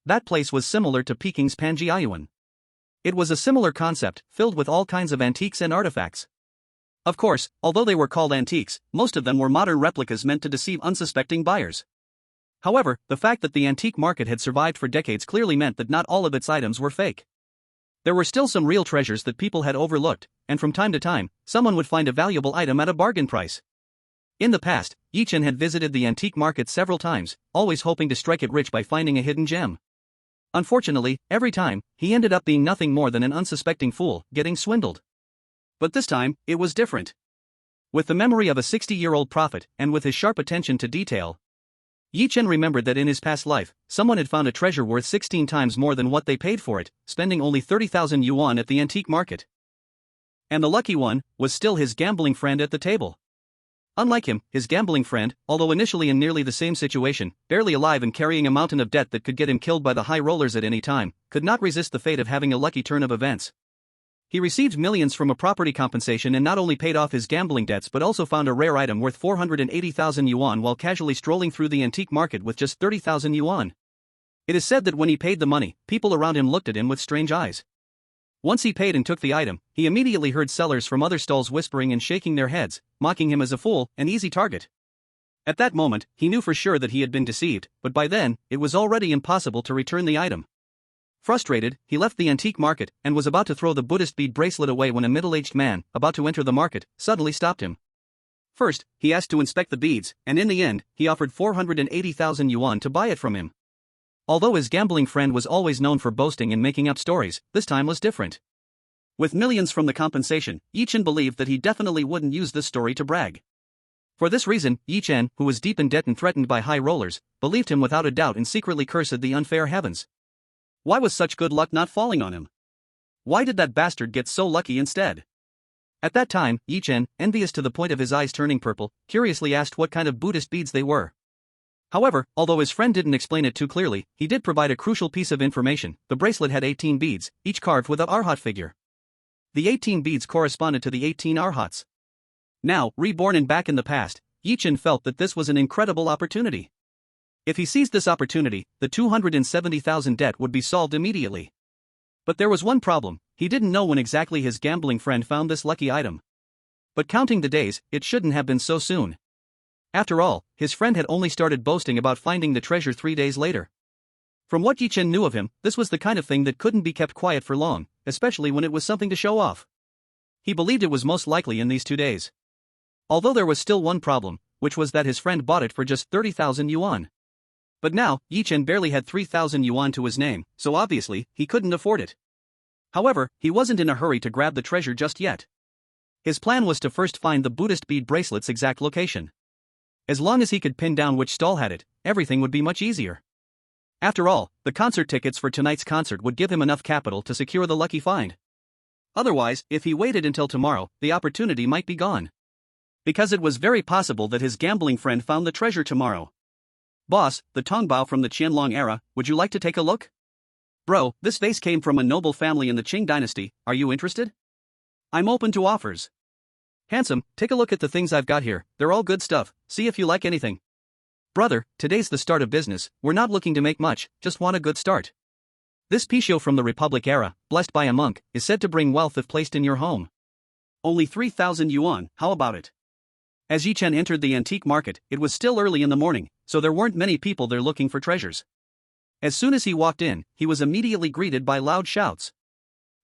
That place was similar to Peking's Panjiayuan. It was a similar concept, filled with all kinds of antiques and artifacts. Of course, although they were called antiques, most of them were modern replicas meant to deceive unsuspecting buyers. However, the fact that the antique market had survived for decades clearly meant that not all of its items were fake. There were still some real treasures that people had overlooked, and from time to time, someone would find a valuable item at a bargain price. In the past, Yi-Chen had visited the antique market several times, always hoping to strike it rich by finding a hidden gem. Unfortunately, every time, he ended up being nothing more than an unsuspecting fool, getting swindled. But this time, it was different. With the memory of a 60-year-old prophet, and with his sharp attention to detail, Yi-Chen remembered that in his past life, someone had found a treasure worth 16 times more than what they paid for it, spending only 30,000 yuan at the antique market. And the lucky one was still his gambling friend at the table. Unlike him, his gambling friend, although initially in nearly the same situation, barely alive and carrying a mountain of debt that could get him killed by the high rollers at any time, could not resist the fate of having a lucky turn of events. He received millions from a property compensation and not only paid off his gambling debts but also found a rare item worth 480,000 yuan while casually strolling through the antique market with just 30,000 yuan. It is said that when he paid the money, people around him looked at him with strange eyes. Once he paid and took the item, he immediately heard sellers from other stalls whispering and shaking their heads, mocking him as a fool, an easy target. At that moment, he knew for sure that he had been deceived, but by then, it was already impossible to return the item. Frustrated, he left the antique market and was about to throw the Buddhist bead bracelet away when a middle-aged man, about to enter the market, suddenly stopped him. First, he asked to inspect the beads, and in the end, he offered 480,000 yuan to buy it from him. Although his gambling friend was always known for boasting and making up stories, this time was different. With millions from the compensation, Yi Chen believed that he definitely wouldn't use this story to brag. For this reason, Yi Chen, who was deep in debt and threatened by high rollers, believed him without a doubt and secretly cursed the unfair heavens. Why was such good luck not falling on him? Why did that bastard get so lucky instead? At that time, Yi Chen, envious to the point of his eyes turning purple, curiously asked what kind of Buddhist beads they were. However, although his friend didn't explain it too clearly, he did provide a crucial piece of information. The bracelet had 18 beads, each carved with an Arhat figure. The 18 beads corresponded to the 18 Arhats. Now, reborn and back in the past, Yi Chen felt that this was an incredible opportunity. If he seized this opportunity, the 270,000 debt would be solved immediately. But there was one problem: he didn't know when exactly his gambling friend found this lucky item. But counting the days, it shouldn't have been so soon. After all, his friend had only started boasting about finding the treasure 3 days later. From what Yi Chen knew of him, this was the kind of thing that couldn't be kept quiet for long, especially when it was something to show off. He believed it was most likely in these 2 days. Although there was still one problem, which was that his friend bought it for just 30,000 yuan. But now, Yi Chen barely had 3,000 yuan to his name, so obviously, he couldn't afford it. However, he wasn't in a hurry to grab the treasure just yet. His plan was to first find the Buddhist bead bracelet's exact location. As long as he could pin down which stall had it, everything would be much easier. After all, the concert tickets for tonight's concert would give him enough capital to secure the lucky find. Otherwise, if he waited until tomorrow, the opportunity might be gone. Because it was very possible that his gambling friend found the treasure tomorrow. "Boss, the Tongbao from the Qianlong era, would you like to take a look?" "Bro, this vase came from a noble family in the Qing dynasty, are you interested?" "I'm open to offers." "Handsome, take a look at the things I've got here, they're all good stuff, see if you like anything." "Brother, today's the start of business, we're not looking to make much, just want a good start. This Pishio from the Republic era, blessed by a monk, is said to bring wealth if placed in your home. Only 3,000 yuan, how about it?" As Yi Chen entered the antique market, it was still early in the morning, so there weren't many people there looking for treasures. As soon as he walked in, he was immediately greeted by loud shouts.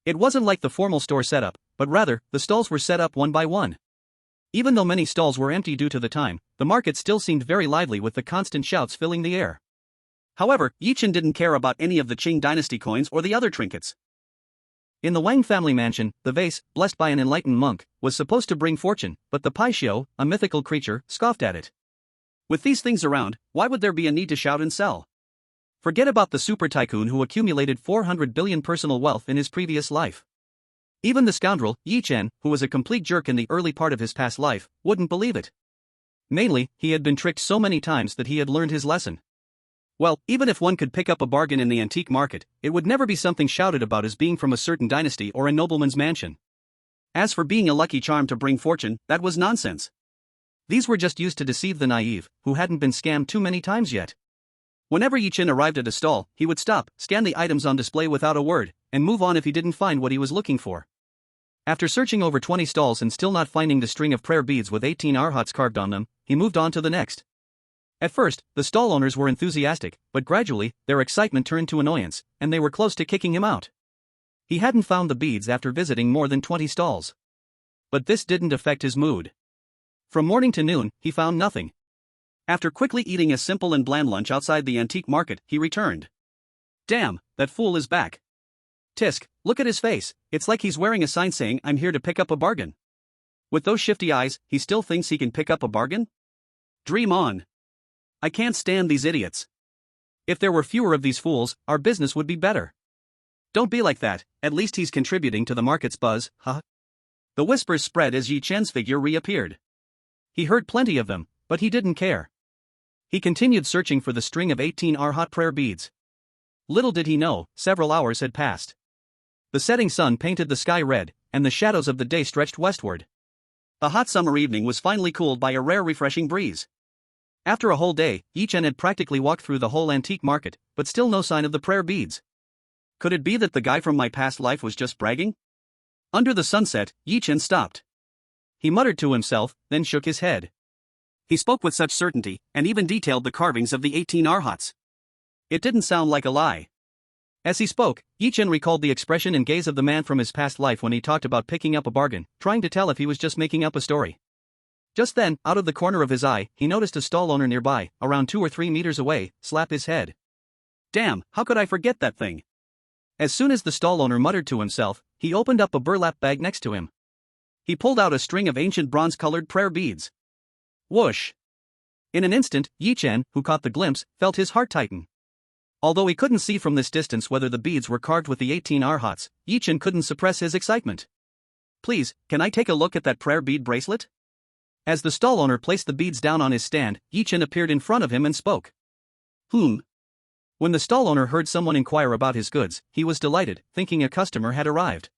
It wasn't like the formal store setup, but rather, the stalls were set up one by one. Even though many stalls were empty due to the time, the market still seemed very lively with the constant shouts filling the air. However, Yi Chen didn't care about any of the Qing dynasty coins or the other trinkets. In the Wang family mansion, the vase, blessed by an enlightened monk, was supposed to bring fortune, but the Paishio, a mythical creature, scoffed at it. With these things around, why would there be a need to shout and sell? Forget about the super tycoon who accumulated 400 billion personal wealth in his previous life. Even the scoundrel, Yi Chen, who was a complete jerk in the early part of his past life, wouldn't believe it. Mainly, he had been tricked so many times that he had learned his lesson. Well, even if one could pick up a bargain in the antique market, it would never be something shouted about as being from a certain dynasty or a nobleman's mansion. As for being a lucky charm to bring fortune, that was nonsense. These were just used to deceive the naive, who hadn't been scammed too many times yet. Whenever Yi Chen arrived at a stall, he would stop, scan the items on display without a word, and move on if he didn't find what he was looking for. After searching over 20 stalls and still not finding the string of prayer beads with 18 arhats carved on them, he moved on to the next. At first, the stall owners were enthusiastic, but gradually, their excitement turned to annoyance, and they were close to kicking him out. He hadn't found the beads after visiting more than 20 stalls. But this didn't affect his mood. From morning to noon, he found nothing. After quickly eating a simple and bland lunch outside the antique market, he returned. Damn, that fool is back. Tisk, look at his face, it's like he's wearing a sign saying I'm here to pick up a bargain. With those shifty eyes, he still thinks he can pick up a bargain? Dream on. I can't stand these idiots. If there were fewer of these fools, our business would be better. Don't be like that, at least he's contributing to the market's buzz, huh? The whispers spread as Yi Chen's figure reappeared. He heard plenty of them, but he didn't care. He continued searching for the string of 18 Arhat prayer beads. Little did he know, several hours had passed. The setting sun painted the sky red, and the shadows of the day stretched westward. The hot summer evening was finally cooled by a rare refreshing breeze. After a whole day, Yi-Chen had practically walked through the whole antique market, but still no sign of the prayer beads. Could it be that the guy from my past life was just bragging? Under the sunset, Yi-Chen stopped. He muttered to himself, then shook his head. He spoke with such certainty, and even detailed the carvings of the 18 Arhats. It didn't sound like a lie. As he spoke, Yi-Chen recalled the expression and gaze of the man from his past life when he talked about picking up a bargain, trying to tell if he was just making up a story. Just then, out of the corner of his eye, he noticed a stall owner nearby, around 2 or 3 meters away, slap his head. Damn, how could I forget that thing? As soon as the stall owner muttered to himself, he opened up a burlap bag next to him. He pulled out a string of ancient bronze-colored prayer beads. Whoosh! In an instant, Yi-Chen, who caught the glimpse, felt his heart tighten. Although he couldn't see from this distance whether the beads were carved with the 18 Arhats, Yi-Chen couldn't suppress his excitement. Please, can I take a look at that prayer bead bracelet? As the stall owner placed the beads down on his stand, Yi-Chen appeared in front of him and spoke. When the stall owner heard someone inquire about his goods, he was delighted, thinking a customer had arrived.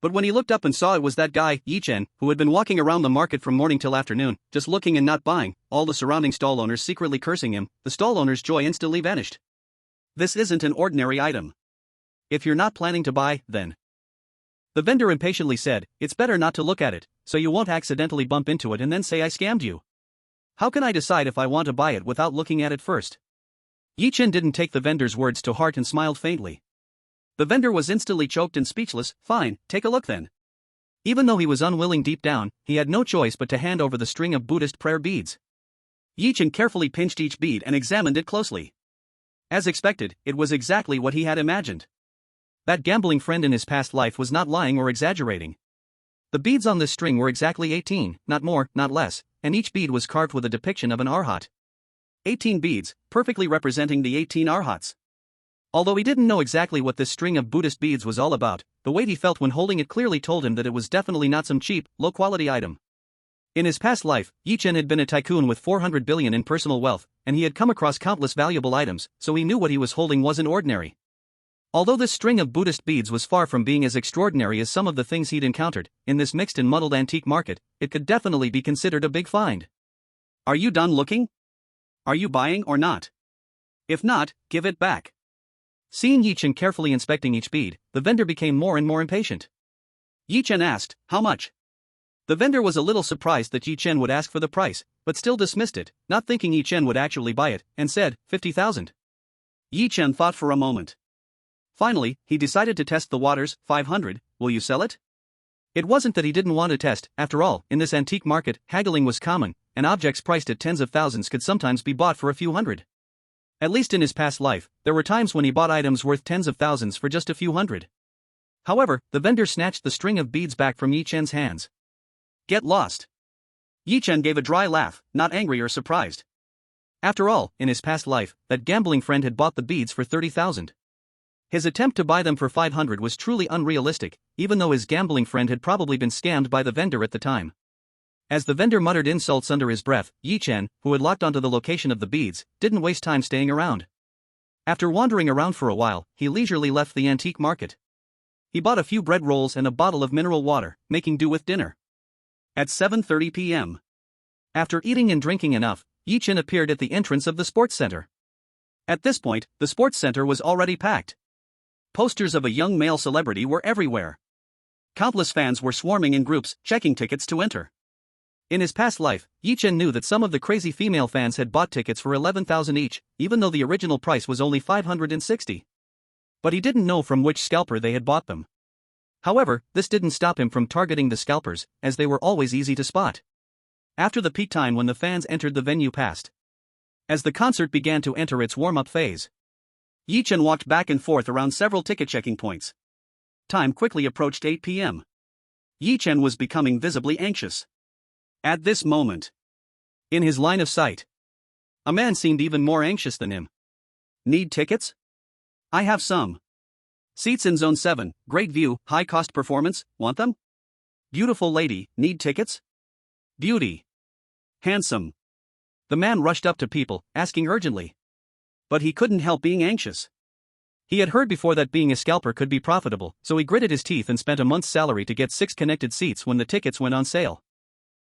But when he looked up and saw it was that guy, Yi-Chen, who had been walking around the market from morning till afternoon, just looking and not buying, all the surrounding stall owners secretly cursing him, the stall owner's joy instantly vanished. This isn't an ordinary item. If you're not planning to buy, then. The vendor impatiently said, it's better not to look at it, so you won't accidentally bump into it and then say I scammed you. How can I decide if I want to buy it without looking at it first? Yi-Chen didn't take the vendor's words to heart and smiled faintly. The vendor was instantly choked and speechless. Fine, take a look then. Even though he was unwilling deep down, he had no choice but to hand over the string of Buddhist prayer beads. Yi-Chen carefully pinched each bead and examined it closely. As expected, it was exactly what he had imagined. That gambling friend in his past life was not lying or exaggerating. The beads on this string were exactly 18, not more, not less, and each bead was carved with a depiction of an Arhat. 18 beads, perfectly representing the 18 Arhats. Although he didn't know exactly what this string of Buddhist beads was all about, the weight he felt when holding it clearly told him that it was definitely not some cheap, low-quality item. In his past life, Yi-Chen had been a tycoon with 400 billion in personal wealth, and he had come across countless valuable items, so he knew what he was holding wasn't ordinary. Although this string of Buddhist beads was far from being as extraordinary as some of the things he'd encountered, in this mixed and muddled antique market, it could definitely be considered a big find. Are you done looking? Are you buying or not? If not, give it back. Seeing Yi-Chen carefully inspecting each bead, the vendor became more and more impatient. Yi-Chen asked, how much? The vendor was a little surprised that Yi-Chen would ask for the price, but still dismissed it, not thinking Yi-Chen would actually buy it, and said, 50,000. Yi-Chen thought for a moment. Finally, he decided to test the waters. 500, will you sell it? It wasn't that he didn't want to test, after all, in this antique market, haggling was common, and objects priced at tens of thousands could sometimes be bought for a few hundred. At least in his past life, there were times when he bought items worth tens of thousands for just a few hundred. However, the vendor snatched the string of beads back from Yi-Chen's hands. Get lost. Yi-Chen gave a dry laugh, not angry or surprised. After all, in his past life, that gambling friend had bought the beads for 30,000. His attempt to buy them for 500 was truly unrealistic, even though his gambling friend had probably been scammed by the vendor at the time. As the vendor muttered insults under his breath, Yi-Chen, who had locked onto the location of the beads, didn't waste time staying around. After wandering around for a while, he leisurely left the antique market. He bought a few bread rolls and a bottle of mineral water, making do with dinner. At 7:30 p.m. After eating and drinking enough, Yi-Chen appeared at the entrance of the sports center. At this point, the sports center was already packed. Posters of a young male celebrity were everywhere. Countless fans were swarming in groups, checking tickets to enter. In his past life, Yi-Chen knew that some of the crazy female fans had bought tickets for 11,000 each, even though the original price was only 560. But he didn't know from which scalper they had bought them. However, this didn't stop him from targeting the scalpers, as they were always easy to spot. After the peak time when the fans entered the venue passed. As the concert began to enter its warm-up phase, Yi-Chen walked back and forth around several ticket-checking points. Time quickly approached 8 p.m. Yi-Chen was becoming visibly anxious. At this moment, in his line of sight, a man seemed even more anxious than him. Need tickets? I have some. Seats in Zone 7, great view, high-cost performance, want them? Beautiful lady, need tickets? Beauty. Handsome. The man rushed up to people, asking urgently. But he couldn't help being anxious. He had heard before that being a scalper could be profitable, so he gritted his teeth and spent a month's salary to get 6 connected seats when the tickets went on sale.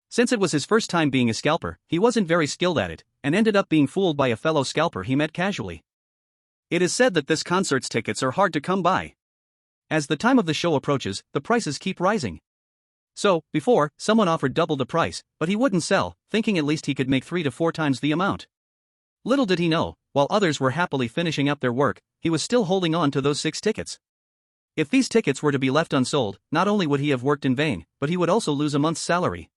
Since it was his first time being a scalper, he wasn't very skilled at it, and ended up being fooled by a fellow scalper he met casually. It is said that this concert's tickets are hard to come by. As the time of the show approaches, the prices keep rising. So, before, someone offered double the price, but he wouldn't sell, thinking at least he could make 3 to 4 times the amount. Little did he know, while others were happily finishing up their work, he was still holding on to those 6 tickets. If these tickets were to be left unsold, not only would he have worked in vain, but he would also lose a month's salary.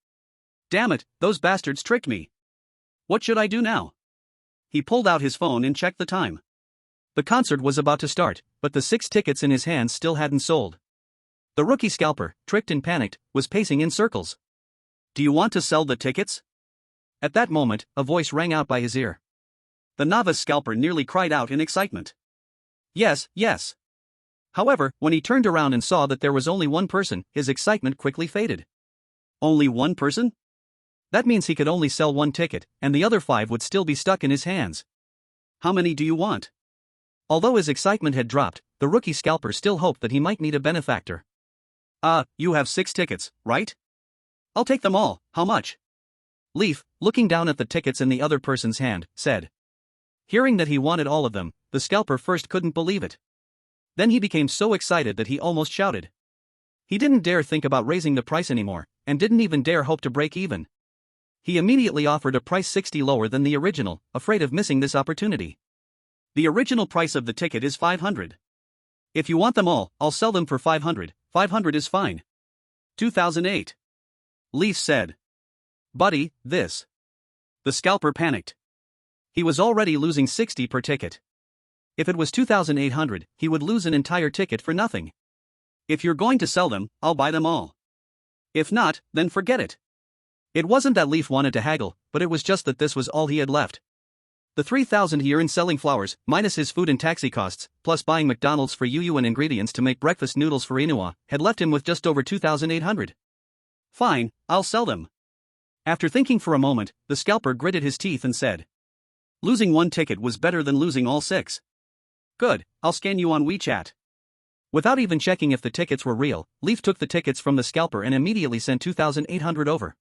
Damn it, those bastards tricked me. What should I do now? He pulled out his phone and checked the time. The concert was about to start, but the 6 tickets in his hands still hadn't sold. The rookie scalper, tricked and panicked, was pacing in circles. Do you want to sell the tickets? At that moment, a voice rang out by his ear. The novice scalper nearly cried out in excitement. Yes, yes. However, when he turned around and saw that there was only one person, his excitement quickly faded. Only one person? That means he could only sell 1 ticket, and the other 5 would still be stuck in his hands. How many do you want? Although his excitement had dropped, the rookie scalper still hoped that he might need a benefactor. You have 6 tickets, right? I'll take them all, how much? Leaf, looking down at the tickets in the other person's hand, said. Hearing that he wanted all of them, the scalper first couldn't believe it. Then he became so excited that he almost shouted. He didn't dare think about raising the price anymore, and didn't even dare hope to break even. He immediately offered a price 60 lower than the original, afraid of missing this opportunity. The original price of the ticket is 500. If you want them all, I'll sell them for 500. 500 is fine. 2008. Leaf said. Buddy, this. The scalper panicked. He was already losing 60 per ticket. If it was 2,800, he would lose an entire ticket for nothing. If you're going to sell them, I'll buy them all. If not, then forget it. It wasn't that Leaf wanted to haggle, but it was just that this was all he had left. The 3,000 he earned selling flowers, minus his food and taxi costs, plus buying McDonald's for Yu and ingredients to make breakfast noodles for Inua, had left him with just over 2,800. Fine, I'll sell them. After thinking for a moment, the scalper gritted his teeth and said. Losing 1 ticket was better than losing all 6. Good, I'll scan you on WeChat. Without even checking if the tickets were real, Leaf took the tickets from the scalper and immediately sent 2,800 over.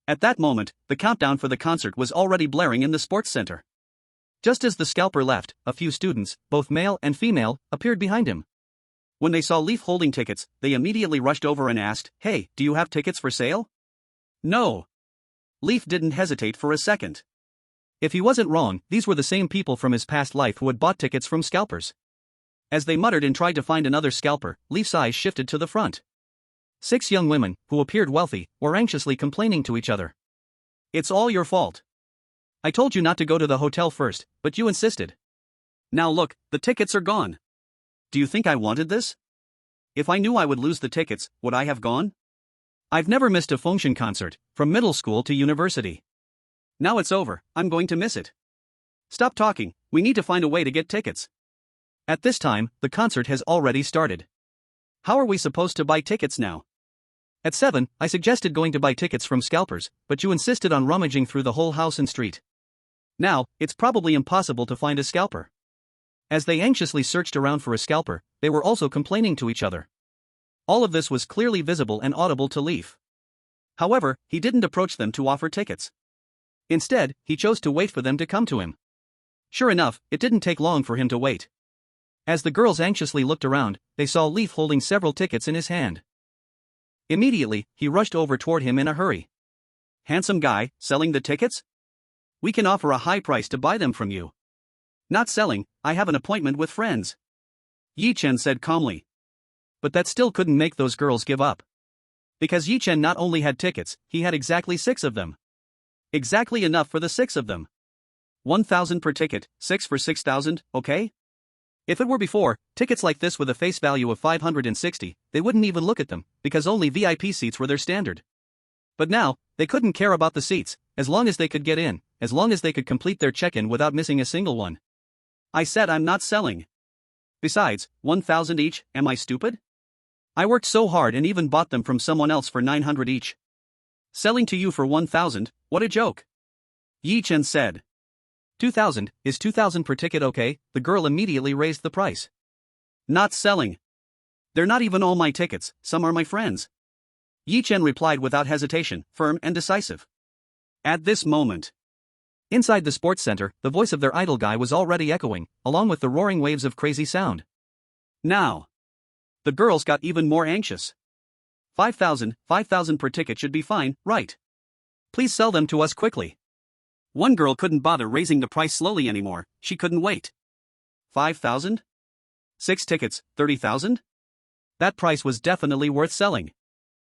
At that moment, the countdown for the concert was already blaring in the sports center. Just as the scalper left, a few students, both male and female, appeared behind him. When they saw Leaf holding tickets, they immediately rushed over and asked, Hey, do you have tickets for sale? No. Leaf didn't hesitate for a second. If he wasn't wrong, these were the same people from his past life who had bought tickets from scalpers. As they muttered and tried to find another scalper, Leaf's eyes shifted to the front. 6 young women, who appeared wealthy, were anxiously complaining to each other. It's all your fault. I told you not to go to the hotel first, but you insisted. Now look, the tickets are gone. Do you think I wanted this? If I knew I would lose the tickets, would I have gone? I've never missed a function concert, from middle school to university. Now it's over, I'm going to miss it. Stop talking, we need to find a way to get tickets. At this time, the concert has already started. How are we supposed to buy tickets now? At 7, I suggested going to buy tickets from scalpers, but you insisted on rummaging through the whole house and street. Now, it's probably impossible to find a scalper. As they anxiously searched around for a scalper, they were also complaining to each other. All of this was clearly visible and audible to Leaf. However, he didn't approach them to offer tickets. Instead, he chose to wait for them to come to him. Sure enough, it didn't take long for him to wait. As the girls anxiously looked around, they saw Leaf holding several tickets in his hand. Immediately, he rushed over toward him in a hurry. Handsome guy, selling the tickets? We can offer a high price to buy them from you. Not selling, I have an appointment with friends. Yi Chen said calmly. But that still couldn't make those girls give up. Because Yi Chen not only had tickets, he had exactly 6 of them. Exactly enough for the 6 of them. 1,000 per ticket, 6 for 6,000, okay? If it were before, tickets like this with a face value of 560, they wouldn't even look at them, because only VIP seats were their standard. But now, they couldn't care about the seats, as long as they could get in, as long as they could complete their check-in without missing a single one. I said I'm not selling. Besides, 1,000 each, am I stupid? I worked so hard and even bought them from someone else for 900 each. Selling to you for 1,000, what a joke. Yi Chen said. 2,000, is 2,000 per ticket okay? The girl immediately raised the price. Not selling. They're not even all my tickets, some are my friends. Yi Chen replied without hesitation, firm and decisive. At this moment, inside the sports center, the voice of their idol guy was already echoing, along with the roaring waves of crazy sound. Now, the girls got even more anxious. 5,000 per ticket should be fine, right? Please sell them to us quickly. One girl couldn't bother raising the price slowly anymore, she couldn't wait. 5,000? 6 tickets, 30,000? That price was definitely worth selling.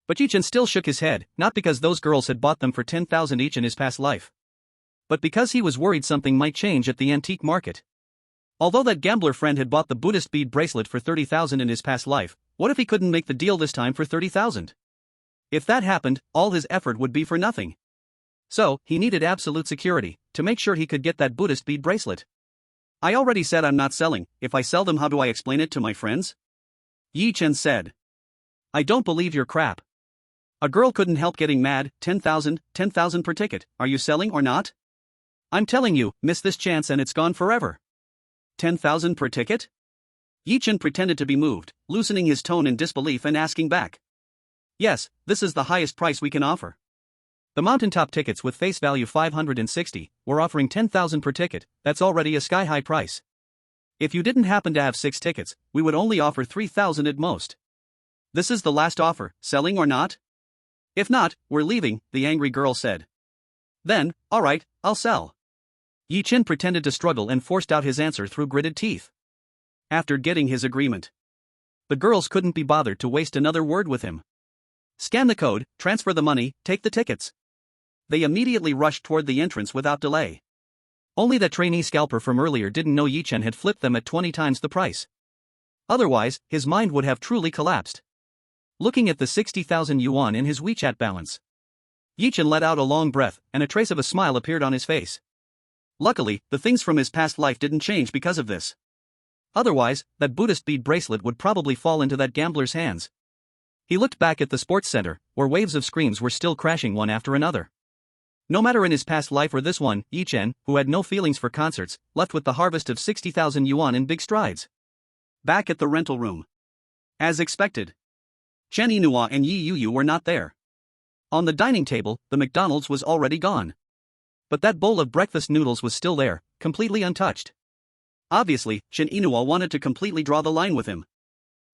But Yi Chen still shook his head, not because those girls had bought them for 10,000 each in his past life, but because he was worried something might change at the antique market. Although that gambler friend had bought the Buddhist bead bracelet for 30,000 in his past life, what if he couldn't make the deal this time for 30,000? If that happened, all his effort would be for nothing. So, he needed absolute security, to make sure he could get that Buddhist bead bracelet. I already said I'm not selling, if I sell them how do I explain it to my friends? Yi Chen said. I don't believe your crap. A girl couldn't help getting mad. 10,000 per ticket, are you selling or not? I'm telling you, miss this chance and it's gone forever. 10,000 per ticket? Yi Chen pretended to be moved, loosening his tone in disbelief and asking back. Yes, this is the highest price we can offer. The mountaintop tickets with face value 560, we're offering 10,000 per ticket, that's already a sky-high price. If you didn't happen to have 6 tickets, we would only offer 3,000 at most. This is the last offer, selling or not? If not, we're leaving, the angry girl said. Then, alright, I'll sell. Yi Chen pretended to struggle and forced out his answer through gritted teeth. After getting his agreement, the girls couldn't be bothered to waste another word with him. Scan the code, transfer the money, take the tickets. They immediately rushed toward the entrance without delay. Only that trainee scalper from earlier didn't know Yi Chen had flipped them at 20 times the price. Otherwise, his mind would have truly collapsed. Looking at the 60,000 yuan in his WeChat balance, Yi Chen let out a long breath, and a trace of a smile appeared on his face. Luckily, the things from his past life didn't change because of this. Otherwise, that Buddhist bead bracelet would probably fall into that gambler's hands. He looked back at the sports center, where waves of screams were still crashing one after another. No matter in his past life or this one, Yi Chen, who had no feelings for concerts, left with the harvest of 60,000 yuan in big strides. Back at the rental room. As expected, Chen Yinhua and Yi Yuyu were not there. On the dining table, the McDonald's was already gone. But that bowl of breakfast noodles was still there, completely untouched. Obviously, Chen Yinhua wanted to completely draw the line with him.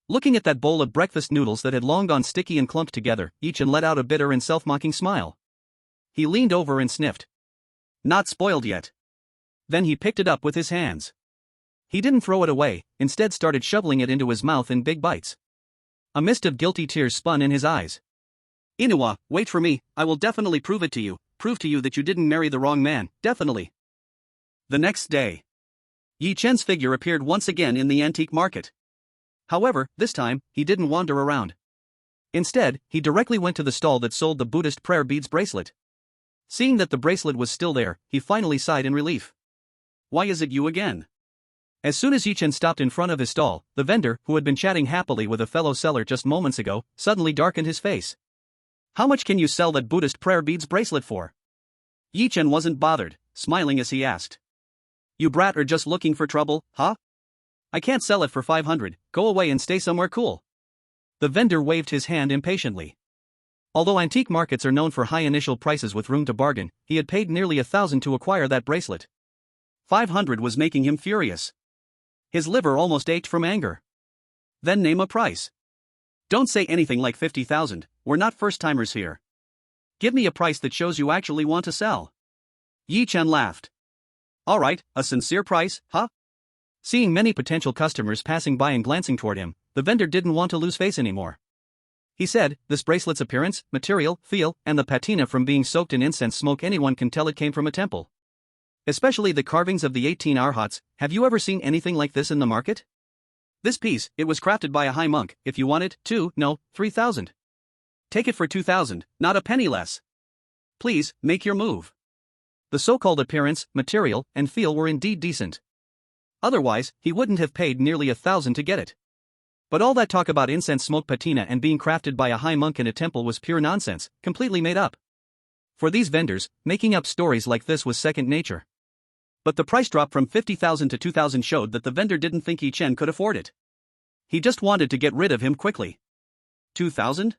Looking at that bowl of breakfast noodles that had long gone sticky and clumped together, Yi Chen let out a bitter and self-mocking smile. He leaned over and sniffed. Not spoiled yet. Then he picked it up with his hands. He didn't throw it away, instead started shoveling it into his mouth in big bites. A mist of guilty tears spun in his eyes. Yinhua, wait for me, I will definitely prove it to you, prove to you that you didn't marry the wrong man, definitely. The next day, Yi Chen's figure appeared once again in the antique market. However, this time, he didn't wander around. Instead, he directly went to the stall that sold the Buddhist prayer beads bracelet. Seeing that the bracelet was still there, he finally sighed in relief. Why is it you again? As soon as Yi Chen stopped in front of his stall, the vendor, who had been chatting happily with a fellow seller just moments ago, suddenly darkened his face. How much can you sell that Buddhist prayer beads bracelet for? Yi Chen wasn't bothered, smiling as he asked. You brat are just looking for trouble, huh? I can't sell it for 500, go away and stay somewhere cool. The vendor waved his hand impatiently. Although antique markets are known for high initial prices with room to bargain, he had paid nearly 1,000 to acquire that bracelet. 500 was making him furious. His liver almost ached from anger. Then name a price. Don't say anything like 50,000, we're not first-timers here. Give me a price that shows you actually want to sell. Yi Chen laughed. Alright, a sincere price, huh? Seeing many potential customers passing by and glancing toward him, the vendor didn't want to lose face anymore. He said, this bracelet's appearance, material, feel, and the patina from being soaked in incense smoke, anyone can tell it came from a temple. Especially the carvings of the 18 arhats, have you ever seen anything like this in the market? This piece, it was crafted by a high monk, if you want it, 3,000. Take it for 2,000, not a penny less. Please, make your move. The so-called appearance, material, and feel were indeed decent. Otherwise, he wouldn't have paid nearly 1,000 to get it. But all that talk about incense smoke patina and being crafted by a high monk in a temple was pure nonsense, completely made up. For these vendors, making up stories like this was second nature. But the price drop from 50,000 to 2,000 showed that the vendor didn't think Yi Chen could afford it. He just wanted to get rid of him quickly. 2,000?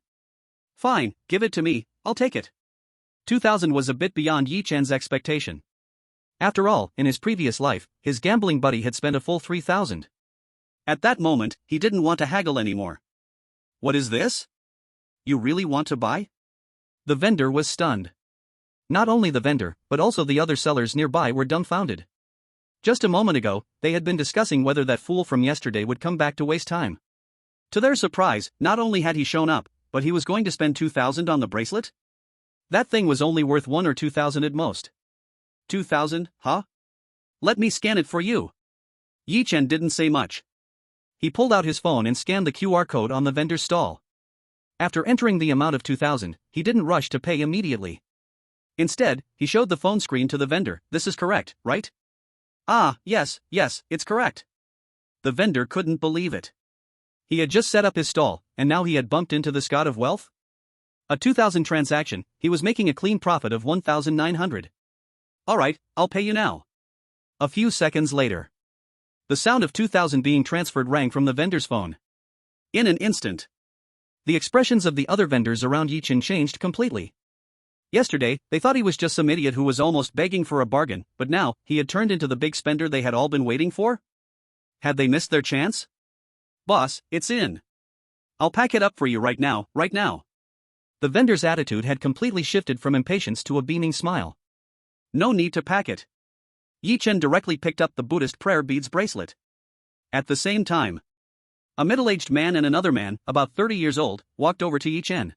Fine, give it to me, I'll take it. 2,000 was a bit beyond Yi Chen's expectation. After all, in his previous life, his gambling buddy had spent a full 3,000. At that moment, he didn't want to haggle anymore. What is this? You really want to buy? The vendor was stunned. Not only the vendor, but also the other sellers nearby were dumbfounded. Just a moment ago, they had been discussing whether that fool from yesterday would come back to waste time. To their surprise, not only had he shown up, but he was going to spend 2,000 on the bracelet? That thing was only worth 1 or 2,000 at most. 2,000, huh? Let me scan it for you. Yi Chen didn't say much. He pulled out his phone and scanned the QR code on the vendor's stall. After entering the amount of 2,000, he didn't rush to pay immediately. Instead, he showed the phone screen to the vendor. This is correct, right? Ah, yes, it's correct. The vendor couldn't believe it. He had just set up his stall, and now he had bumped into the god of wealth? A 2,000 transaction, he was making a clean profit of 1,900. Alright, I'll pay you now. A few seconds later. The sound of 2,000 being transferred rang from the vendor's phone. In an instant. The expressions of the other vendors around Yi Chen changed completely. Yesterday, they thought he was just some idiot who was almost begging for a bargain, but now, he had turned into the big spender they had all been waiting for? Had they missed their chance? Boss, it's in. I'll pack it up for you right now. The vendor's attitude had completely shifted from impatience to a beaming smile. No need to pack it. Yi Chen directly picked up the Buddhist prayer beads bracelet. At the same time, a middle-aged man and another man, about 30 years old, walked over to Yi Chen.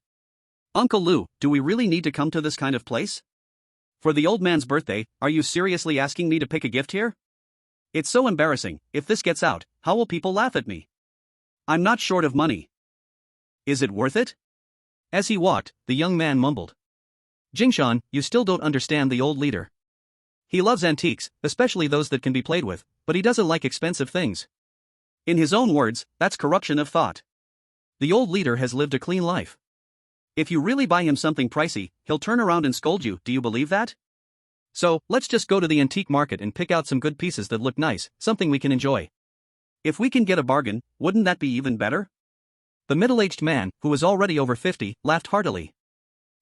Uncle Lu, do we really need to come to this kind of place? For the old man's birthday, are you seriously asking me to pick a gift here? It's so embarrassing. If this gets out, how will people laugh at me? I'm not short of money. Is it worth it? As he walked, the young man mumbled. Jingshan, you still don't understand the old leader. He loves antiques, especially those that can be played with, but he doesn't like expensive things. In his own words, that's corruption of thought. The old leader has lived a clean life. If you really buy him something pricey, he'll turn around and scold you. Do you believe that? So, let's just go to the antique market and pick out some good pieces that look nice, something we can enjoy. If we can get a bargain, wouldn't that be even better? The middle-aged man, who was already over 50, laughed heartily.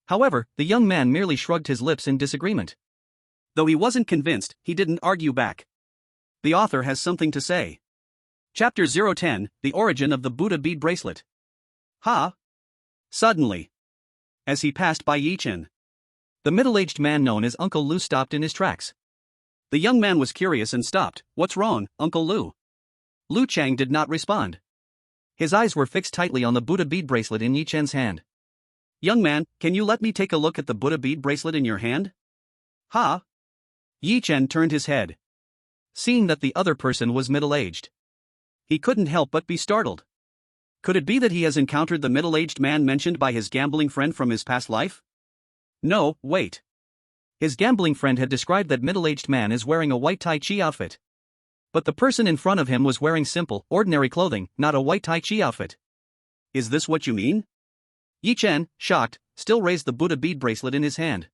However, the young man merely shrugged his lips in disagreement. Though he wasn't convinced, he didn't argue back. The author has something to say. Chapter 010, The Origin of the Buddha Bead Bracelet. Ha! Suddenly, as he passed by Yi Chen, the middle-aged man known as Uncle Lu stopped in his tracks. The young man was curious and stopped. What's wrong, Uncle Lu? Lu Chang did not respond. His eyes were fixed tightly on the Buddha bead bracelet in Yi Chen's hand. Young man, can you let me take a look at the Buddha bead bracelet in your hand? Ha! Yi Chen turned his head, seeing that the other person was middle-aged. He couldn't help but be startled. Could it be that he has encountered the middle-aged man mentioned by his gambling friend from his past life? No, wait. His gambling friend had described that middle-aged man as wearing a white Tai Chi outfit. But the person in front of him was wearing simple, ordinary clothing, not a white Tai Chi outfit. Is this what you mean? Yi Chen, shocked, still raised the Buddha bead bracelet in his hand.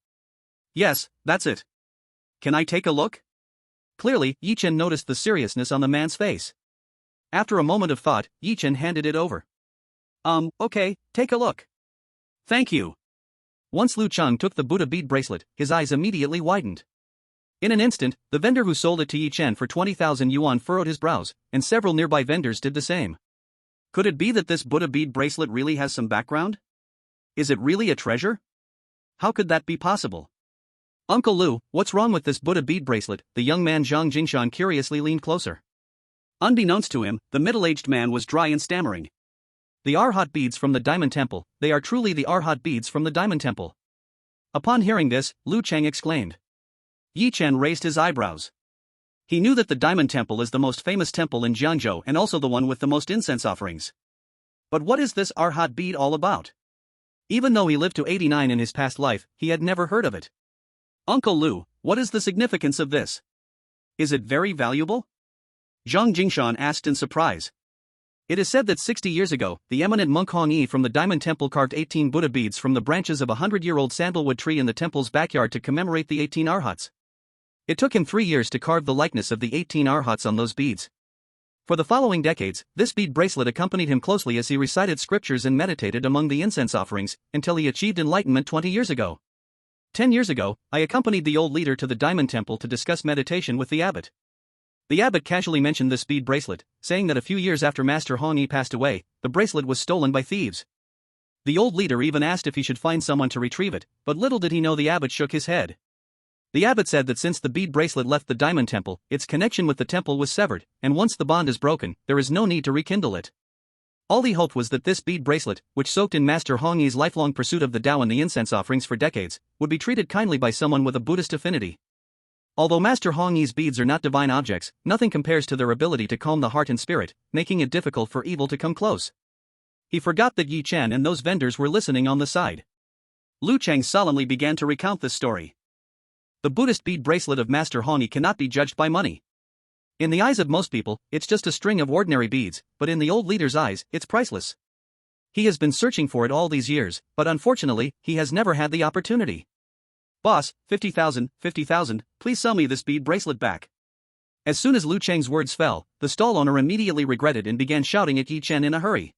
Yes, that's it. Can I take a look? Clearly, Yi Chen noticed the seriousness on the man's face. After a moment of thought, Yi Chen handed it over. Okay, take a look. Thank you. Once Lu Cheng took the Buddha bead bracelet, his eyes immediately widened. In an instant, the vendor who sold it to Yi Chen for 20,000 yuan furrowed his brows, and several nearby vendors did the same. Could it be that this Buddha bead bracelet really has some background? Is it really a treasure? How could that be possible? Uncle Lu, what's wrong with this Buddha bead bracelet? The young man Zhang Jingshan curiously leaned closer. Unbeknownst to him, the middle-aged man was dry and stammering. The Arhat beads from the Diamond Temple, they are truly the Arhat beads from the Diamond Temple. Upon hearing this, Lu Cheng exclaimed. Yi Chen raised his eyebrows. He knew that the Diamond Temple is the most famous temple in Jiangzhou and also the one with the most incense offerings. But what is this Arhat bead all about? Even though he lived to 89 in his past life, he had never heard of it. Uncle Lu, what is the significance of this? Is it very valuable? Zhang Jingshan asked in surprise. It is said that 60 years ago, the eminent monk Hong Yi from the Diamond Temple carved 18 Buddha beads from the branches of a 100-year-old sandalwood tree in the temple's backyard to commemorate the 18 arhats. It took him 3 years to carve the likeness of the 18 arhats on those beads. For the following decades, this bead bracelet accompanied him closely as he recited scriptures and meditated among the incense offerings, until he achieved enlightenment 20 years ago. 10 years ago, I accompanied the old leader to the Diamond Temple to discuss meditation with the abbot. The abbot casually mentioned this bead bracelet, saying that a few years after Master Hong Yi passed away, the bracelet was stolen by thieves. The old leader even asked if he should find someone to retrieve it, but little did he know the abbot shook his head. The abbot said that since the bead bracelet left the Diamond Temple, its connection with the temple was severed, and once the bond is broken, there is no need to rekindle it. All he hoped was that this bead bracelet, which soaked in Master Hong Yi's lifelong pursuit of the Tao and the incense offerings for decades, would be treated kindly by someone with a Buddhist affinity. Although Master Hong Yi's beads are not divine objects, nothing compares to their ability to calm the heart and spirit, making it difficult for evil to come close. He forgot that Yi Chen and those vendors were listening on the side. Lu Cheng solemnly began to recount this story. The Buddhist bead bracelet of Master Hong Yi cannot be judged by money. In the eyes of most people, it's just a string of ordinary beads, but in the old leader's eyes, it's priceless. He has been searching for it all these years, but unfortunately, he has never had the opportunity. Boss, 50,000, please sell me this bead bracelet back. As soon as Lu Cheng's words fell, the stall owner immediately regretted and began shouting at Yi Chen in a hurry.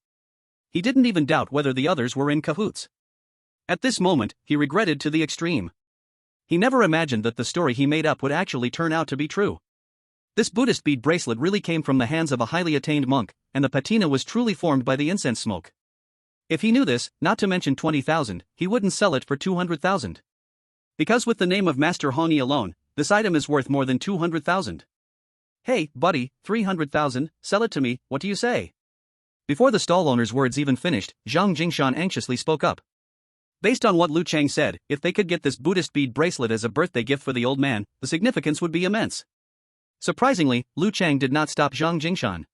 He didn't even doubt whether the others were in cahoots. At this moment, he regretted to the extreme. He never imagined that the story he made up would actually turn out to be true. This Buddhist bead bracelet really came from the hands of a highly attained monk, and the patina was truly formed by the incense smoke. If he knew this, not to mention 20,000, he wouldn't sell it for 200,000. Because with the name of Master Hong Yi alone, this item is worth more than 200,000. Hey, buddy, 300,000, sell it to me, what do you say? Before the stall owner's words even finished, Zhang Jingshan anxiously spoke up. Based on what Lu Cheng said, if they could get this Buddhist bead bracelet as a birthday gift for the old man, the significance would be immense. Surprisingly, Lu Cheng did not stop Zhang Jingshan.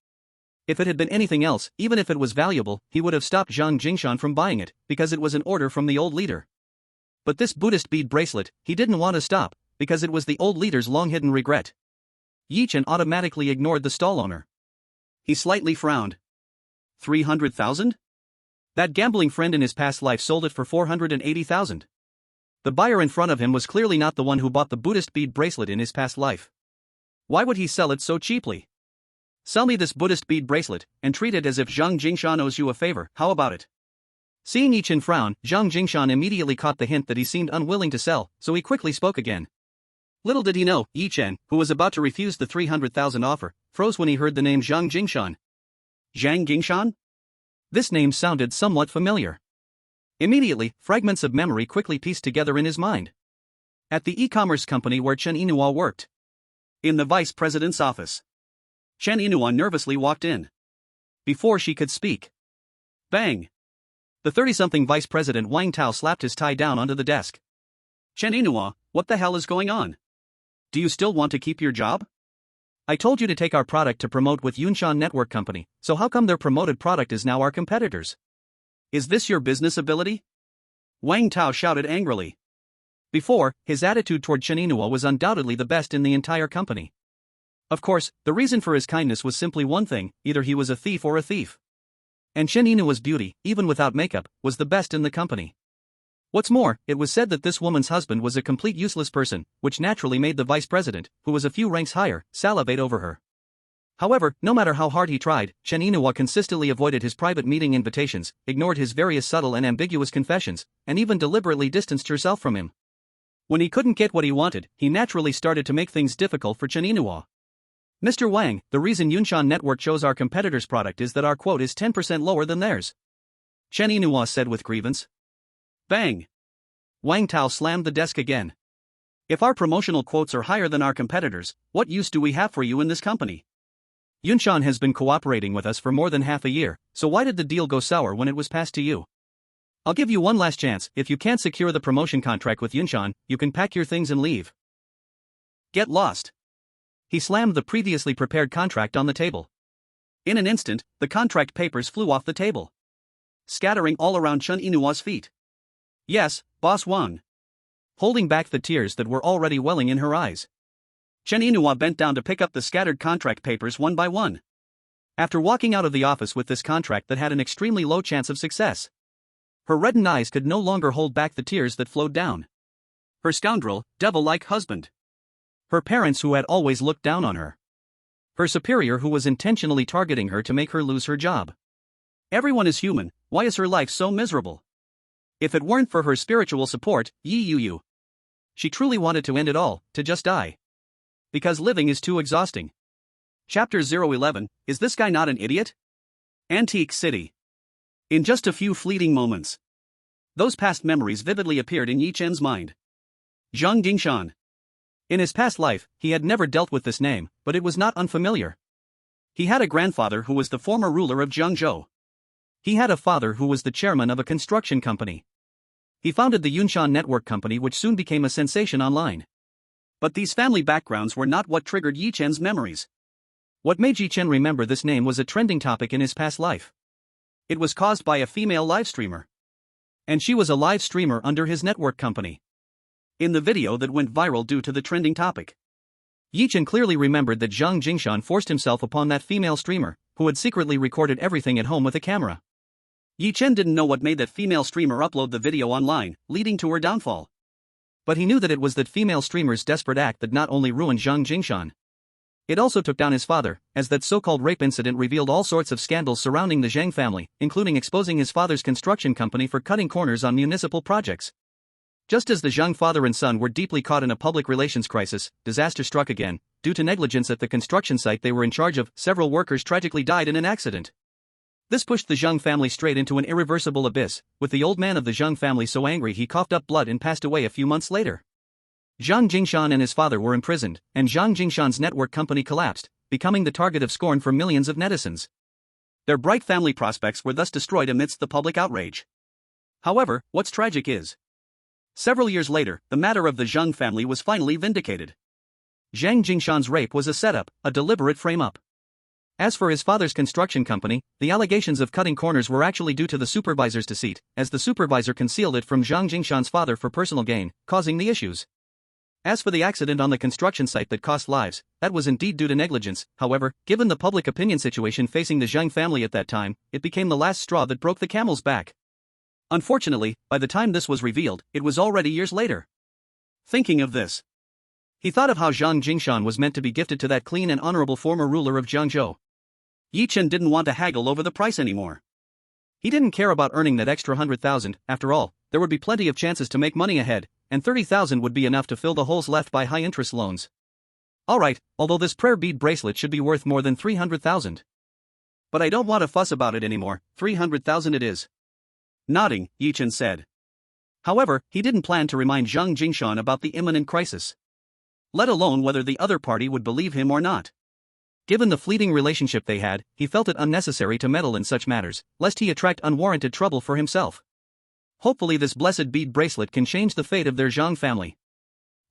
If it had been anything else, even if it was valuable, he would have stopped Zhang Jingshan from buying it, because it was an order from the old leader. But this Buddhist bead bracelet, he didn't want to stop, because it was the old leader's long-hidden regret. Yi Chen automatically ignored the stall owner. He slightly frowned. 300,000? That gambling friend in his past life sold it for 480,000. The buyer in front of him was clearly not the one who bought the Buddhist bead bracelet in his past life. Why would he sell it so cheaply? Sell me this Buddhist bead bracelet, and treat it as if Zhang Jingshan owes you a favor, how about it? Seeing Yi Chen frown, Zhang Jingshan immediately caught the hint that he seemed unwilling to sell, so he quickly spoke again. Little did he know, Yi Chen, who was about to refuse the 300,000 offer, froze when he heard the name Zhang Jingshan. Zhang Jingshan? This name sounded somewhat familiar. Immediately, fragments of memory quickly pieced together in his mind. At the e-commerce company where Chen Yinhua worked. In the vice president's office. Chen Yinhua nervously walked in. Before she could speak. Bang! The 30-something vice president Wang Tao slapped his tie down onto the desk. Chen Yinhua, what the hell is going on? Do you still want to keep your job? I told you to take our product to promote with Yunshan Network Company, so how come their promoted product is now our competitors? Is this your business ability? Wang Tao shouted angrily. Before, his attitude toward Chen Yinhua was undoubtedly the best in the entire company. Of course, the reason for his kindness was simply one thing, either he was a thief or a thief. And Chen Yinua's beauty, even without makeup, was the best in the company. What's more, it was said that this woman's husband was a complete useless person, which naturally made the vice president, who was a few ranks higher, salivate over her. However, no matter how hard he tried, Chen Yinhua consistently avoided his private meeting invitations, ignored his various subtle and ambiguous confessions, and even deliberately distanced herself from him. When he couldn't get what he wanted, he naturally started to make things difficult for Chen Yinhua. Mr. Wang, the reason Yunshan Network chose our competitor's product is that our quote is 10% lower than theirs. Chen Yinhua said with grievance. Bang! Wang Tao slammed the desk again. If our promotional quotes are higher than our competitors, what use do we have for you in this company? Yunshan has been cooperating with us for more than half a year, so why did the deal go sour when it was passed to you? I'll give you one last chance. If you can't secure the promotion contract with Yunshan, you can pack your things and leave. Get lost. He slammed the previously prepared contract on the table. In an instant, the contract papers flew off the table, scattering all around Chen Yinua's feet. Yes, Boss Wang. Holding back the tears that were already welling in her eyes, Chen Yinhua bent down to pick up the scattered contract papers one by one. After walking out of the office with this contract that had an extremely low chance of success, her reddened eyes could no longer hold back the tears that flowed down. Her scoundrel, devil-like husband. Her parents who had always looked down on her. Her superior who was intentionally targeting her to make her lose her job. Everyone is human, why is her life so miserable? If it weren't for her spiritual support, she truly wanted to end it all, to just die. Because living is too exhausting. Chapter 011, Is This Guy Not an Idiot? Antique City. In just a few fleeting moments, those past memories vividly appeared in Yi Chen's mind. Zhang Jingshan. In his past life, he had never dealt with this name, but it was not unfamiliar. He had a grandfather who was the former ruler of Jiangzhou. He had a father who was the chairman of a construction company. He founded the Yunshan Network Company, which soon became a sensation online. But these family backgrounds were not what triggered Yi Chen's memories. What made Yi Chen remember this name was a trending topic in his past life. It was caused by a female live streamer. And she was a live streamer under his network company. In the video that went viral due to the trending topic, Yi Chen clearly remembered that Zhang Jingshan forced himself upon that female streamer, who had secretly recorded everything at home with a camera. Yi Chen didn't know what made that female streamer upload the video online, leading to her downfall. But he knew that it was that female streamer's desperate act that not only ruined Zhang Jingshan, it also took down his father, as that so-called rape incident revealed all sorts of scandals surrounding the Zhang family, including exposing his father's construction company for cutting corners on municipal projects. Just as the Zhang father and son were deeply caught in a public relations crisis, disaster struck again. Due to negligence at the construction site they were in charge of, several workers tragically died in an accident. This pushed the Zhang family straight into an irreversible abyss, with the old man of the Zhang family so angry he coughed up blood and passed away a few months later. Zhang Jingshan and his father were imprisoned, and Zhang Jingshan's network company collapsed, becoming the target of scorn for millions of netizens. Their bright family prospects were thus destroyed amidst the public outrage. However, what's tragic is, several years later, the matter of the Zhang family was finally vindicated. Zhang Jingshan's rape was a setup, a deliberate frame-up. As for his father's construction company, the allegations of cutting corners were actually due to the supervisor's deceit, as the supervisor concealed it from Zhang Jingshan's father for personal gain, causing the issues. As for the accident on the construction site that cost lives, that was indeed due to negligence. However, given the public opinion situation facing the Zhang family at that time, it became the last straw that broke the camel's back. Unfortunately, by the time this was revealed, it was already years later. Thinking of this, he thought of how Zhang Jingshan was meant to be gifted to that clean and honorable former ruler of Jiangzhou. Yi Chen didn't want to haggle over the price anymore. He didn't care about earning that extra 100,000, after all, there would be plenty of chances to make money ahead, and 30,000 would be enough to fill the holes left by high-interest loans. Alright, although this prayer bead bracelet should be worth more than 300,000. But I don't want to fuss about it anymore, 300,000 it is. Nodding, Yi Chen said. However, he didn't plan to remind Zhang Jingshan about the imminent crisis. Let alone whether the other party would believe him or not. Given the fleeting relationship they had, he felt it unnecessary to meddle in such matters, lest he attract unwarranted trouble for himself. Hopefully this blessed bead bracelet can change the fate of their Zhang family.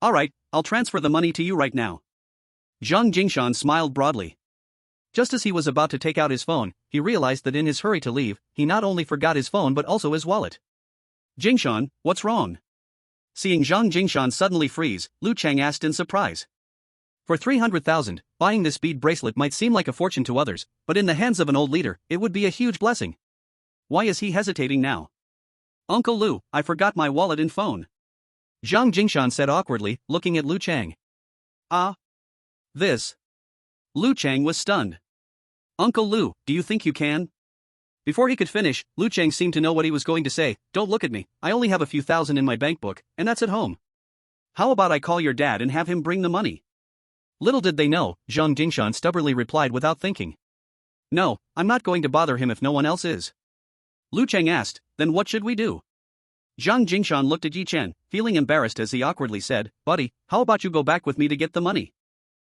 Alright, I'll transfer the money to you right now. Zhang Jingshan smiled broadly. Just as he was about to take out his phone, he realized that in his hurry to leave, he not only forgot his phone but also his wallet. Jingshan, what's wrong? Seeing Zhang Jingshan suddenly freeze, Lu Chang asked in surprise. For 300,000, buying this bead bracelet might seem like a fortune to others, but in the hands of an old leader, it would be a huge blessing. Why is he hesitating now? Uncle Lu, I forgot my wallet and phone. Zhang Jingshan said awkwardly, looking at Lu Chang. This. Lu Chang was stunned. Uncle Lu, do you think you can? Before he could finish, Lu Chang seemed to know what he was going to say. Don't look at me, I only have a few thousand in my bank book, and that's at home. How about I call your dad and have him bring the money? Little did they know, Zhang Jingshan stubbornly replied without thinking. No, I'm not going to bother him if no one else is. Lu Chang asked, then what should we do? Zhang Jingshan looked at Yi Chen, feeling embarrassed as he awkwardly said, buddy, how about you go back with me to get the money?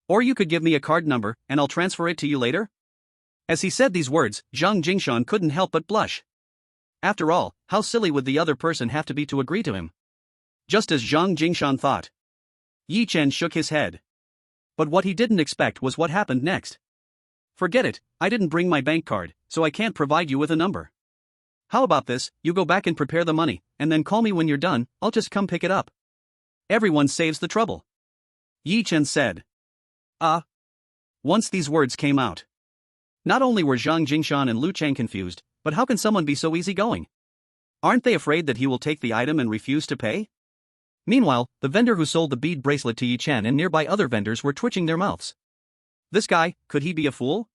Or you could give me a card number, and I'll transfer it to you later? As he said these words, Zhang Jingshan couldn't help but blush. After all, how silly would the other person have to be to agree to him? Just as Zhang Jingshan thought. Yi Chen shook his head. But what he didn't expect was what happened next. Forget it, I didn't bring my bank card, so I can't provide you with a number. How about this, you go back and prepare the money, and then call me when you're done, I'll just come pick it up. Everyone saves the trouble. Yi Chen said. Once these words came out. Not only were Zhang Jingshan and Lu Chang confused, but how can someone be so easygoing? Aren't they afraid that he will take the item and refuse to pay? Meanwhile, the vendor who sold the bead bracelet to Yi Chen and nearby other vendors were twitching their mouths. This guy, could he be a fool?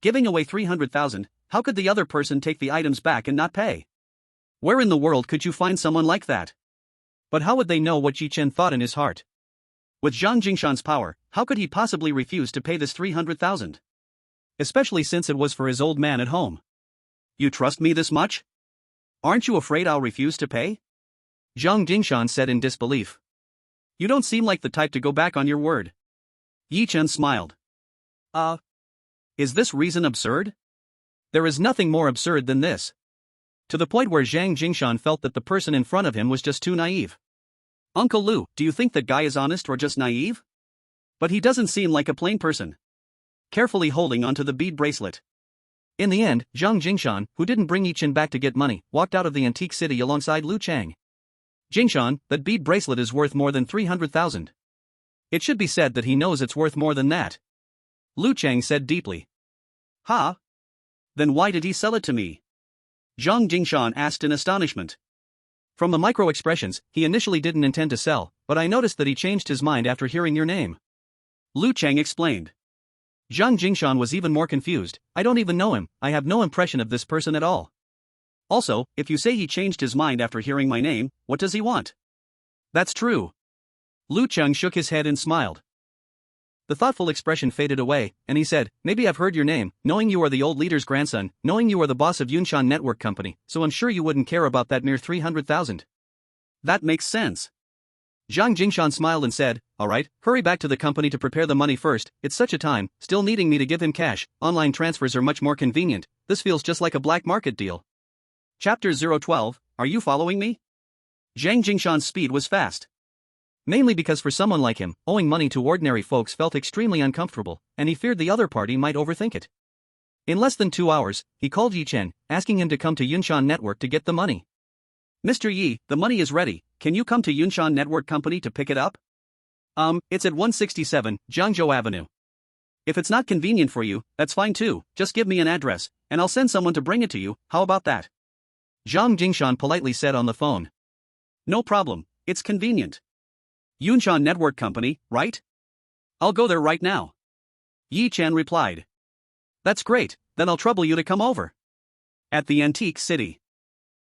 Giving away 300,000, how could the other person take the items back and not pay? Where in the world could you find someone like that? But how would they know what Yi Chen thought in his heart? With Zhang Jingshan's power, how could he possibly refuse to pay this 300,000? Especially since it was for his old man at home. You trust me this much? Aren't you afraid I'll refuse to pay? Zhang Jingshan said in disbelief. You don't seem like the type to go back on your word. Yi Chen smiled. Is this reason absurd? There is nothing more absurd than this. To the point where Zhang Jingshan felt that the person in front of him was just too naive. Uncle Lu, do you think that guy is honest or just naive? But he doesn't seem like a plain person. Carefully holding onto the bead bracelet. In the end, Zhang Jingshan, who didn't bring Yi Chen back to get money, walked out of the antique city alongside Lu Chang. Jingshan, that bead bracelet is worth more than 300,000. It should be said that he knows it's worth more than that. Lu Chang said deeply. Huh? Then why did he sell it to me? Zhang Jingshan asked in astonishment. From the micro-expressions, he initially didn't intend to sell, but I noticed that he changed his mind after hearing your name. Lu Chang explained. Zhang Jingshan was even more confused. I don't even know him, I have no impression of this person at all. Also, if you say he changed his mind after hearing my name, what does he want? That's true. Lu Chang shook his head and smiled. The thoughtful expression faded away, and he said, maybe I've heard your name, knowing you are the old leader's grandson, knowing you are the boss of Yunshan Network Company, so I'm sure you wouldn't care about that mere 300,000. That makes sense. Zhang Jingshan smiled and said, alright, hurry back to the company to prepare the money first, it's such a time, still needing me to give him cash, online transfers are much more convenient, this feels just like a black market deal. Chapter 012, are you following me? Zhang Jingshan's speed was fast. Mainly because for someone like him, owing money to ordinary folks felt extremely uncomfortable, and he feared the other party might overthink it. In less than 2 hours, he called Yi Chen, asking him to come to Yunshan Network to get the money. Mr. Yi, the money is ready, can you come to Yunshan Network Company to pick it up? It's at 167, Jiangzhou Avenue. If it's not convenient for you, that's fine too, just give me an address, and I'll send someone to bring it to you, how about that? Zhang Jingshan politely said on the phone. No problem, it's convenient. Yunshan Network Company, right? I'll go there right now. Yi Chen replied. That's great, then I'll trouble you to come over. At the antique city.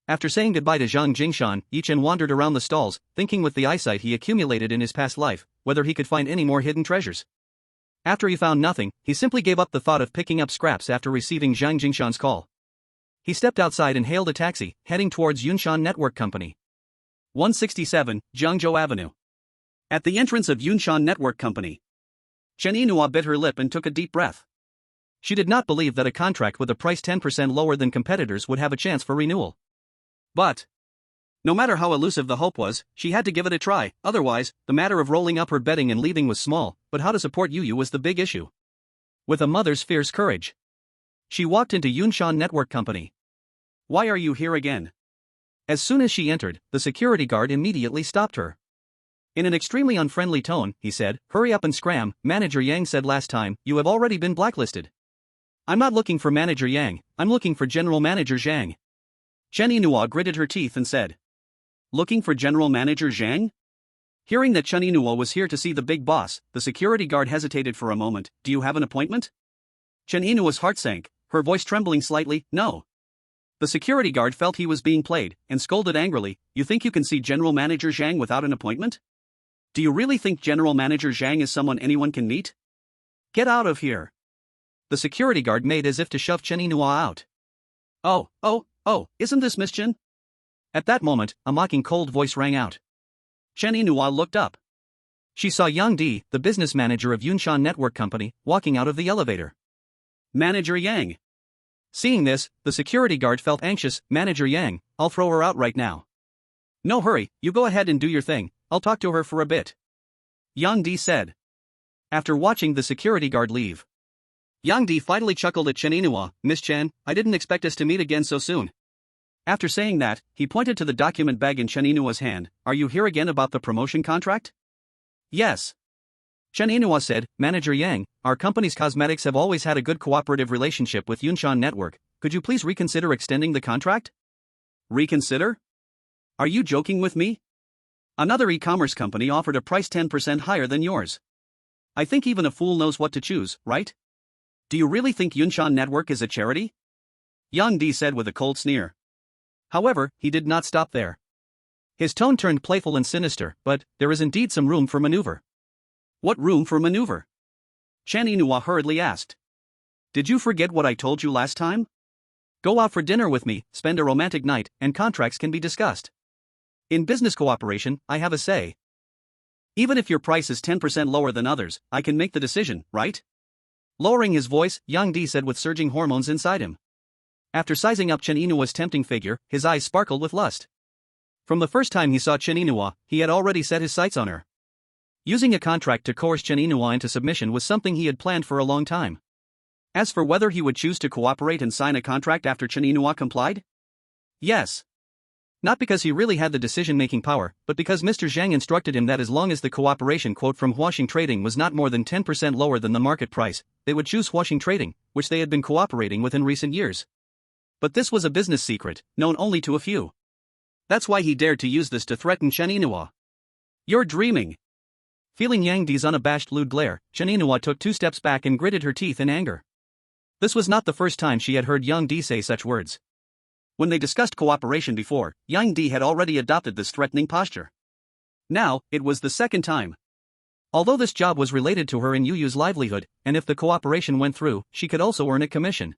After saying goodbye to Zhang Jingshan, Yi Chen wandered around the stalls, thinking with the eyesight he accumulated in his past life, whether he could find any more hidden treasures. After he found nothing, he simply gave up the thought of picking up scraps after receiving Zhang Jingshan's call. He stepped outside and hailed a taxi, heading towards Yunshan Network Company. 167, Jiangzhou Avenue. At the entrance of Yunshan Network Company. Chen Yinhua bit her lip and took a deep breath. She did not believe that a contract with a price 10% lower than competitors would have a chance for renewal. But, no matter how elusive the hope was, she had to give it a try, otherwise, the matter of rolling up her bedding and leaving was small, but how to support Yu Yu was the big issue. With a mother's fierce courage, she walked into Yunshan Network Company. Why are you here again? As soon as she entered, the security guard immediately stopped her. In an extremely unfriendly tone, he said, hurry up and scram, Manager Yang said last time, you have already been blacklisted. I'm not looking for Manager Yang, I'm looking for General Manager Zhang. Chen Yinhua gritted her teeth and said. Looking for General Manager Zhang? Hearing that Chen Yinhua was here to see the big boss, the security guard hesitated for a moment. Do you have an appointment? Chen Yinua's heart sank, her voice trembling slightly. No. The security guard felt he was being played, and scolded angrily. You think you can see General Manager Zhang without an appointment? Do you really think General Manager Zhang is someone anyone can meet? Get out of here. The security guard made as if to shove Chen Yinhua out. Oh, isn't this Miss Chen? At that moment, a mocking cold voice rang out. Chen Yinhua looked up. She saw Yang Di, the business manager of Yunshan Network Company, walking out of the elevator. Manager Yang. Seeing this, the security guard felt anxious. Manager Yang, I'll throw her out right now. No hurry, you go ahead and do your thing, I'll talk to her for a bit. Yang Di said. After watching the security guard leave. Yang Di finally chuckled at Chen Yinhua. Miss Chen, I didn't expect us to meet again so soon. After saying that, he pointed to the document bag in Chen Yinua's hand. Are you here again about the promotion contract? Yes. Chen Inua said, Manager Yang, our company's cosmetics have always had a good cooperative relationship with Yunshan Network. Could you please reconsider extending the contract? Reconsider? Are you joking with me? Another e-commerce company offered a price 10% higher than yours. I think even a fool knows what to choose, right? Do you really think Yunshan Network is a charity? Yang Di said with a cold sneer. However, he did not stop there. His tone turned playful and sinister, but there is indeed some room for maneuver. What room for maneuver? Chen Inua hurriedly asked. Did you forget what I told you last time? Go out for dinner with me, spend a romantic night, and contracts can be discussed. In business cooperation, I have a say. Even if your price is 10% lower than others, I can make the decision, right? Lowering his voice, Yang Di said with surging hormones inside him. After sizing up Chen Inua's tempting figure, his eyes sparkled with lust. From the first time he saw Chen Inua, he had already set his sights on her. Using a contract to coerce Chen Inua into submission was something he had planned for a long time. As for whether he would choose to cooperate and sign a contract after Chen Inua complied? Yes. Not because he really had the decision-making power, but because Mr. Zhang instructed him that as long as the cooperation quote from Huaxing Trading was not more than 10% lower than the market price, they would choose Huaxing Trading, which they had been cooperating with in recent years. But this was a business secret, known only to a few. That's why he dared to use this to threaten Chen Inua. You're dreaming. Feeling Yang Di's unabashed lewd glare, Chen Inua took 2 steps back and gritted her teeth in anger. This was not the first time she had heard Yang Di say such words. When they discussed cooperation before, Yang Di had already adopted this threatening posture. Now, it was the second time. Although this job was related to her and Yu Yu's livelihood, and if the cooperation went through, she could also earn a commission.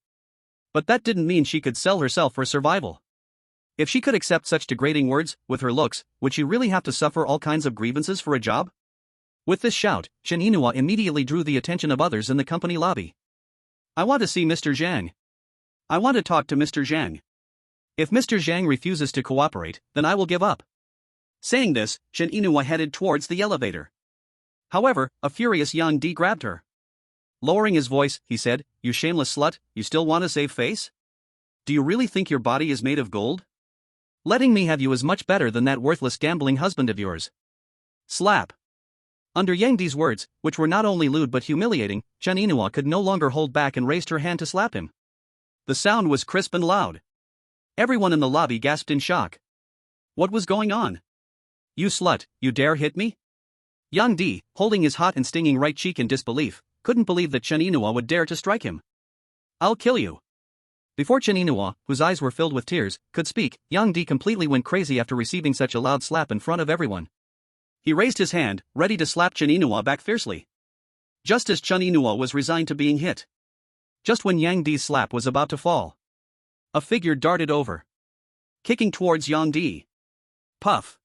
But that didn't mean she could sell herself for survival. If she could accept such degrading words, with her looks, would she really have to suffer all kinds of grievances for a job? With this shout, Chen Inua immediately drew the attention of others in the company lobby. I want to see Mr. Zhang. I want to talk to Mr. Zhang. If Mr. Zhang refuses to cooperate, then I will give up. Saying this, Chen Inua headed towards the elevator. However, a furious Yang Di grabbed her. Lowering his voice, he said, You shameless slut, you still want to save face? Do you really think your body is made of gold? Letting me have you is much better than that worthless gambling husband of yours. Slap. Under Yang Di's words, which were not only lewd but humiliating, Chen Inua could no longer hold back and raised her hand to slap him. The sound was crisp and loud. Everyone in the lobby gasped in shock. What was going on? You slut, you dare hit me? Yang Di, holding his hot and stinging right cheek in disbelief, couldn't believe that Chen Inua would dare to strike him. I'll kill you. Before Chen Inua, whose eyes were filled with tears, could speak, Yang Di completely went crazy after receiving such a loud slap in front of everyone. He raised his hand, ready to slap Chen Inua back fiercely. Just as Chen Inua was resigned to being hit. Just when Yang Di's slap was about to fall, a figure darted over, kicking towards Yang Di. Puff.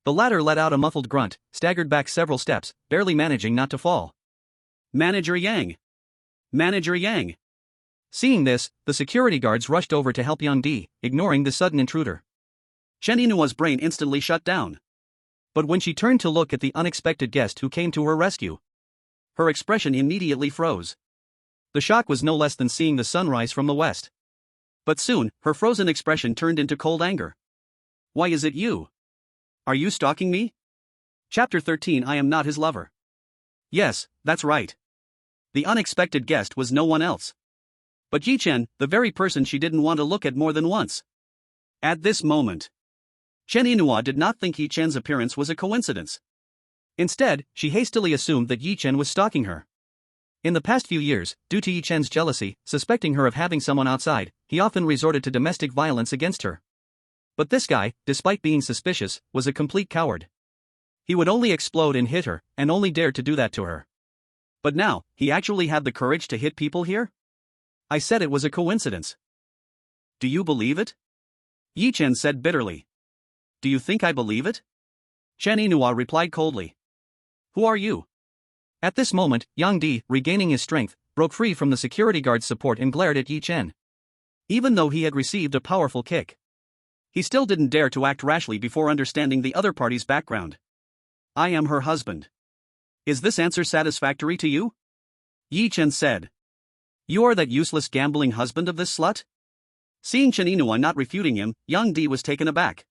The latter let out a muffled grunt, staggered back several steps, barely managing not to fall. Manager Yang! Manager Yang! Seeing this, the security guards rushed over to help Yang Di, ignoring the sudden intruder. Chen Inua's brain instantly shut down. But when she turned to look at the unexpected guest who came to her rescue, her expression immediately froze. The shock was no less than seeing the sunrise from the west. But soon, her frozen expression turned into cold anger. Why is it you? Are you stalking me? Chapter 13 I am not his lover. Yes, that's right. The unexpected guest was no one else but Yi Chen, the very person she didn't want to look at more than once. At this moment, Chen Inua did not think Yi Chen's appearance was a coincidence. Instead, she hastily assumed that Yi Chen was stalking her. In the past few years, due to Yi Chen's jealousy, suspecting her of having someone outside, he often resorted to domestic violence against her. But this guy, despite being suspicious, was a complete coward. He would only explode and hit her, and only dared to do that to her. But now, he actually had the courage to hit people here? I said it was a coincidence. Do you believe it? Yi Chen said bitterly. Do you think I believe it? Chen Inua replied coldly. Who are you? At this moment, Yang Di, regaining his strength, broke free from the security guard's support and glared at Yi Chen. Even though he had received a powerful kick, he still didn't dare to act rashly before understanding the other party's background. I am her husband. Is this answer satisfactory to you? Yi Chen said. You are that useless gambling husband of this slut? Seeing Chen Inua not refuting him, Yang Di was taken aback.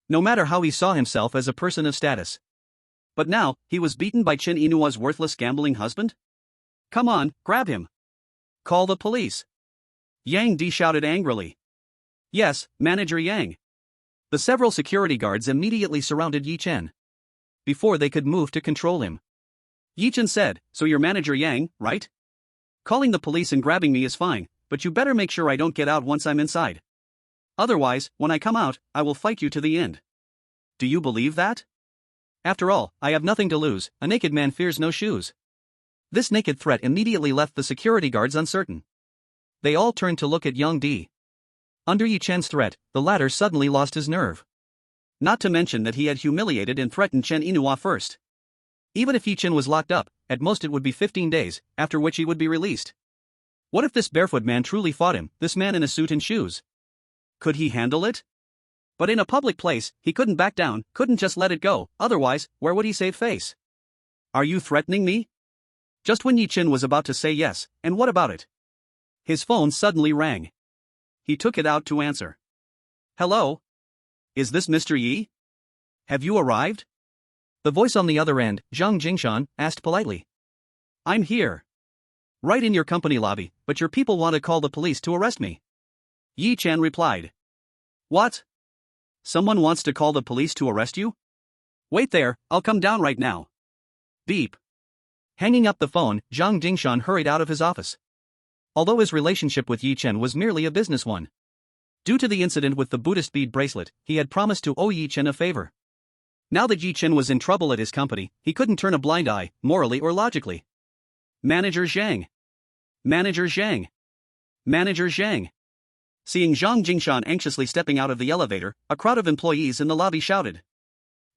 No matter how he saw himself as a person of status, But now, he was beaten by Chen Inua's worthless gambling husband? Come on, grab him. Call the police. Yang Di shouted angrily. Yes, Manager Yang. The several security guards immediately surrounded Yi Chen. Before they could move to control him, Yi Chen said, so you're Manager Yang, right? Calling the police and grabbing me is fine, but you better make sure I don't get out once I'm inside. Otherwise, when I come out, I will fight you to the end. Do you believe that? After all, I have nothing to lose, a naked man fears no shoes. This naked threat immediately left the security guards uncertain. They all turned to look at Yang Di. Under Yi Chen's threat, the latter suddenly lost his nerve. Not to mention that he had humiliated and threatened Chen Inua first. Even if Yi Chen was locked up, at most it would be 15 days, after which he would be released. What if this barefoot man truly fought him, this man in a suit and shoes? Could he handle it? But in a public place, he couldn't back down, couldn't just let it go, otherwise, where would he save face? Are you threatening me? Just when Yi Chen was about to say yes, and what about it? His phone suddenly rang. He took it out to answer. Hello? Is this Mr. Yi? Have you arrived? The voice on the other end, Zhang Jingshan, asked politely. I'm here. Right in your company lobby, but your people want to call the police to arrest me. Yi Chen replied. What? Someone wants to call the police to arrest you? Wait there, I'll come down right now. Beep. Hanging up the phone, Zhang Jingshan hurried out of his office. Although his relationship with Yi Chen was merely a business one. Due to the incident with the Buddhist bead bracelet, he had promised to owe Yi Chen a favor. Now that Yi Chen was in trouble at his company, he couldn't turn a blind eye, morally or logically. Manager Zhang. Manager Zhang. Manager Zhang. Seeing Zhang Jingshan anxiously stepping out of the elevator, a crowd of employees in the lobby shouted.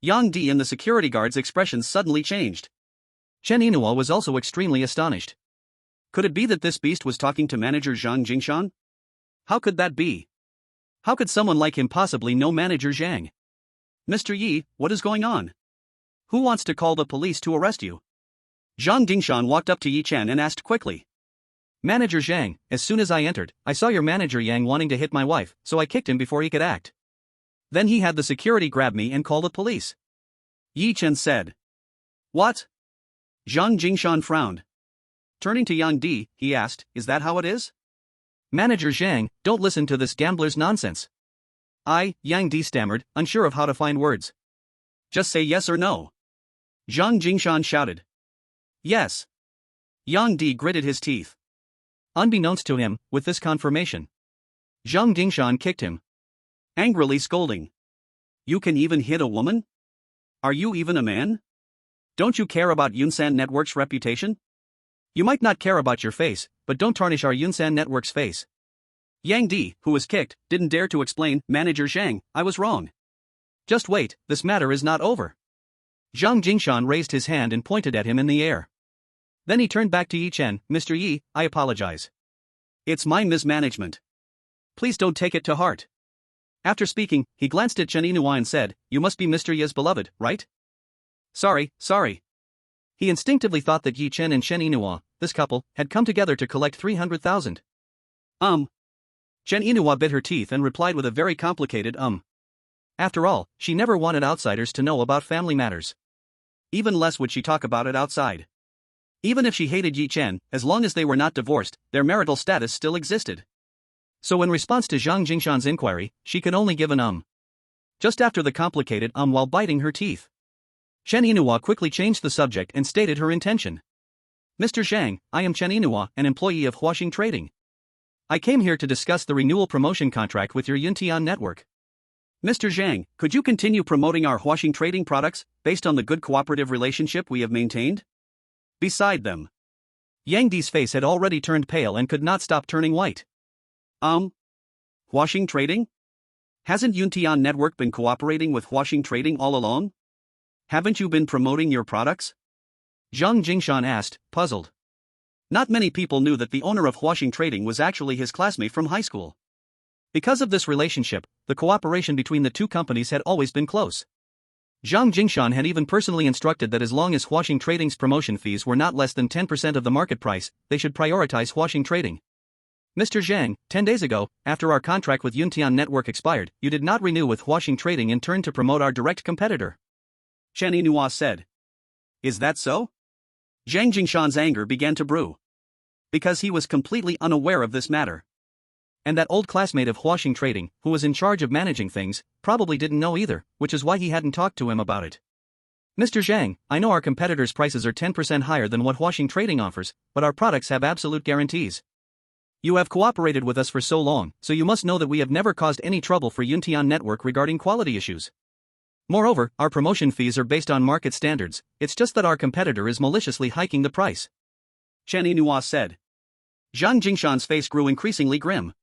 Yang Di and the security guard's expressions suddenly changed. Chen Inua was also extremely astonished. Could it be that this beast was talking to Manager Zhang Jingshan? How could that be? How could someone like him possibly know Manager Zhang? Mr. Yi, what is going on? Who wants to call the police to arrest you? Zhang Jingshan walked up to Yi Chen and asked quickly. Manager Zhang, as soon as I entered, I saw your manager Yang wanting to hit my wife, so I kicked him before he could act. Then he had the security grab me and call the police. Yi Chen said. What? Zhang Jingshan frowned. Turning to Yang Di, he asked, is that how it is? Manager Zhang, don't listen to this gambler's nonsense. Yang Di stammered, unsure of how to find words. Just say yes or no. Zhang Jingshan shouted. Yes. Yang Di gritted his teeth. Unbeknownst to him, with this confirmation, Zhang Jingshan kicked him, angrily scolding. You can even hit a woman? Are you even a man? Don't you care about Yunsan Network's reputation? You might not care about your face, but don't tarnish our Yunsan Network's face. Yang Di, who was kicked, didn't dare to explain, Manager Zhang, I was wrong. Just wait, this matter is not over. Zhang Jingshan raised his hand and pointed at him in the air. Then he turned back to Yi Chen, Mr. Yi, I apologize. It's my mismanagement. Please don't take it to heart. After speaking, he glanced at Chen Inua and said, you must be Mr. Yi's beloved, right? Sorry. He instinctively thought that Yi Chen and Chen Inua, this couple, had come together to collect 300,000. Chen Inua bit her teeth and replied with a very complicated After all, she never wanted outsiders to know about family matters. Even less would she talk about it outside. Even if she hated Yi Chen, as long as they were not divorced, their marital status still existed. So in response to Zhang Jingshan's inquiry, she could only give an Just after the complicated while biting her teeth, Chen Inua quickly changed the subject and stated her intention. Mr. Zhang, I am Chen Inua, an employee of Huaxing Trading. I came here to discuss the renewal promotion contract with your Yuntian network. Mr. Zhang, could you continue promoting our Huaxing Trading products, based on the good cooperative relationship we have maintained? Beside them. Yang Di's face had already turned pale and could not stop turning white. Huaxing Trading? Hasn't Yuntian Network been cooperating with Huaxing Trading all along? Haven't you been promoting your products? Zhang Jingshan asked, puzzled. Not many people knew that the owner of Huaxing Trading was actually his classmate from high school. Because of this relationship, the cooperation between the two companies had always been close. Zhang Jingshan had even personally instructed that as long as Huaxing Trading's promotion fees were not less than 10% of the market price, they should prioritize Huaxing Trading. Mr. Zhang, 10 days ago, after our contract with Yuntian Network expired, you did not renew with Huaxing Trading and turned to promote our direct competitor. Chen Inua said. Is that so? Zhang Jingshan's anger began to brew. Because he was completely unaware of this matter. And that old classmate of Huaxing Trading, who was in charge of managing things, probably didn't know either, which is why he hadn't talked to him about it. Mr. Zhang, I know our competitors' prices are 10% higher than what Huaxing Trading offers, but our products have absolute guarantees. You have cooperated with us for so long, so you must know that we have never caused any trouble for Yuntian Network regarding quality issues. Moreover, our promotion fees are based on market standards, it's just that our competitor is maliciously hiking the price. Chen Yinhua said. Zhang Jingshan's face grew increasingly grim.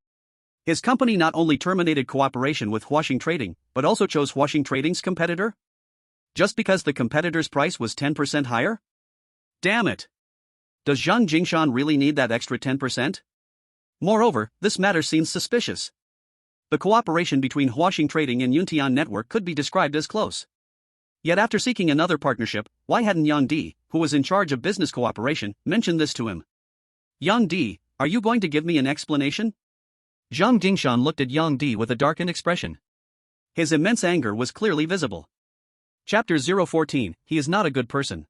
His company not only terminated cooperation with Huaxing Trading, but also chose Huaxing Trading's competitor? Just because the competitor's price was 10% higher? Damn it! Does Zhang Jingshan really need that extra 10%? Moreover, this matter seems suspicious. The cooperation between Huaxing Trading and Yuntian Network could be described as close. Yet after seeking another partnership, why hadn't Yang Di, who was in charge of business cooperation, mentioned this to him? Yang Di, are you going to give me an explanation? Zhang Jingshan looked at Yang Di with a darkened expression. His immense anger was clearly visible. Chapter 014, He is not a good person.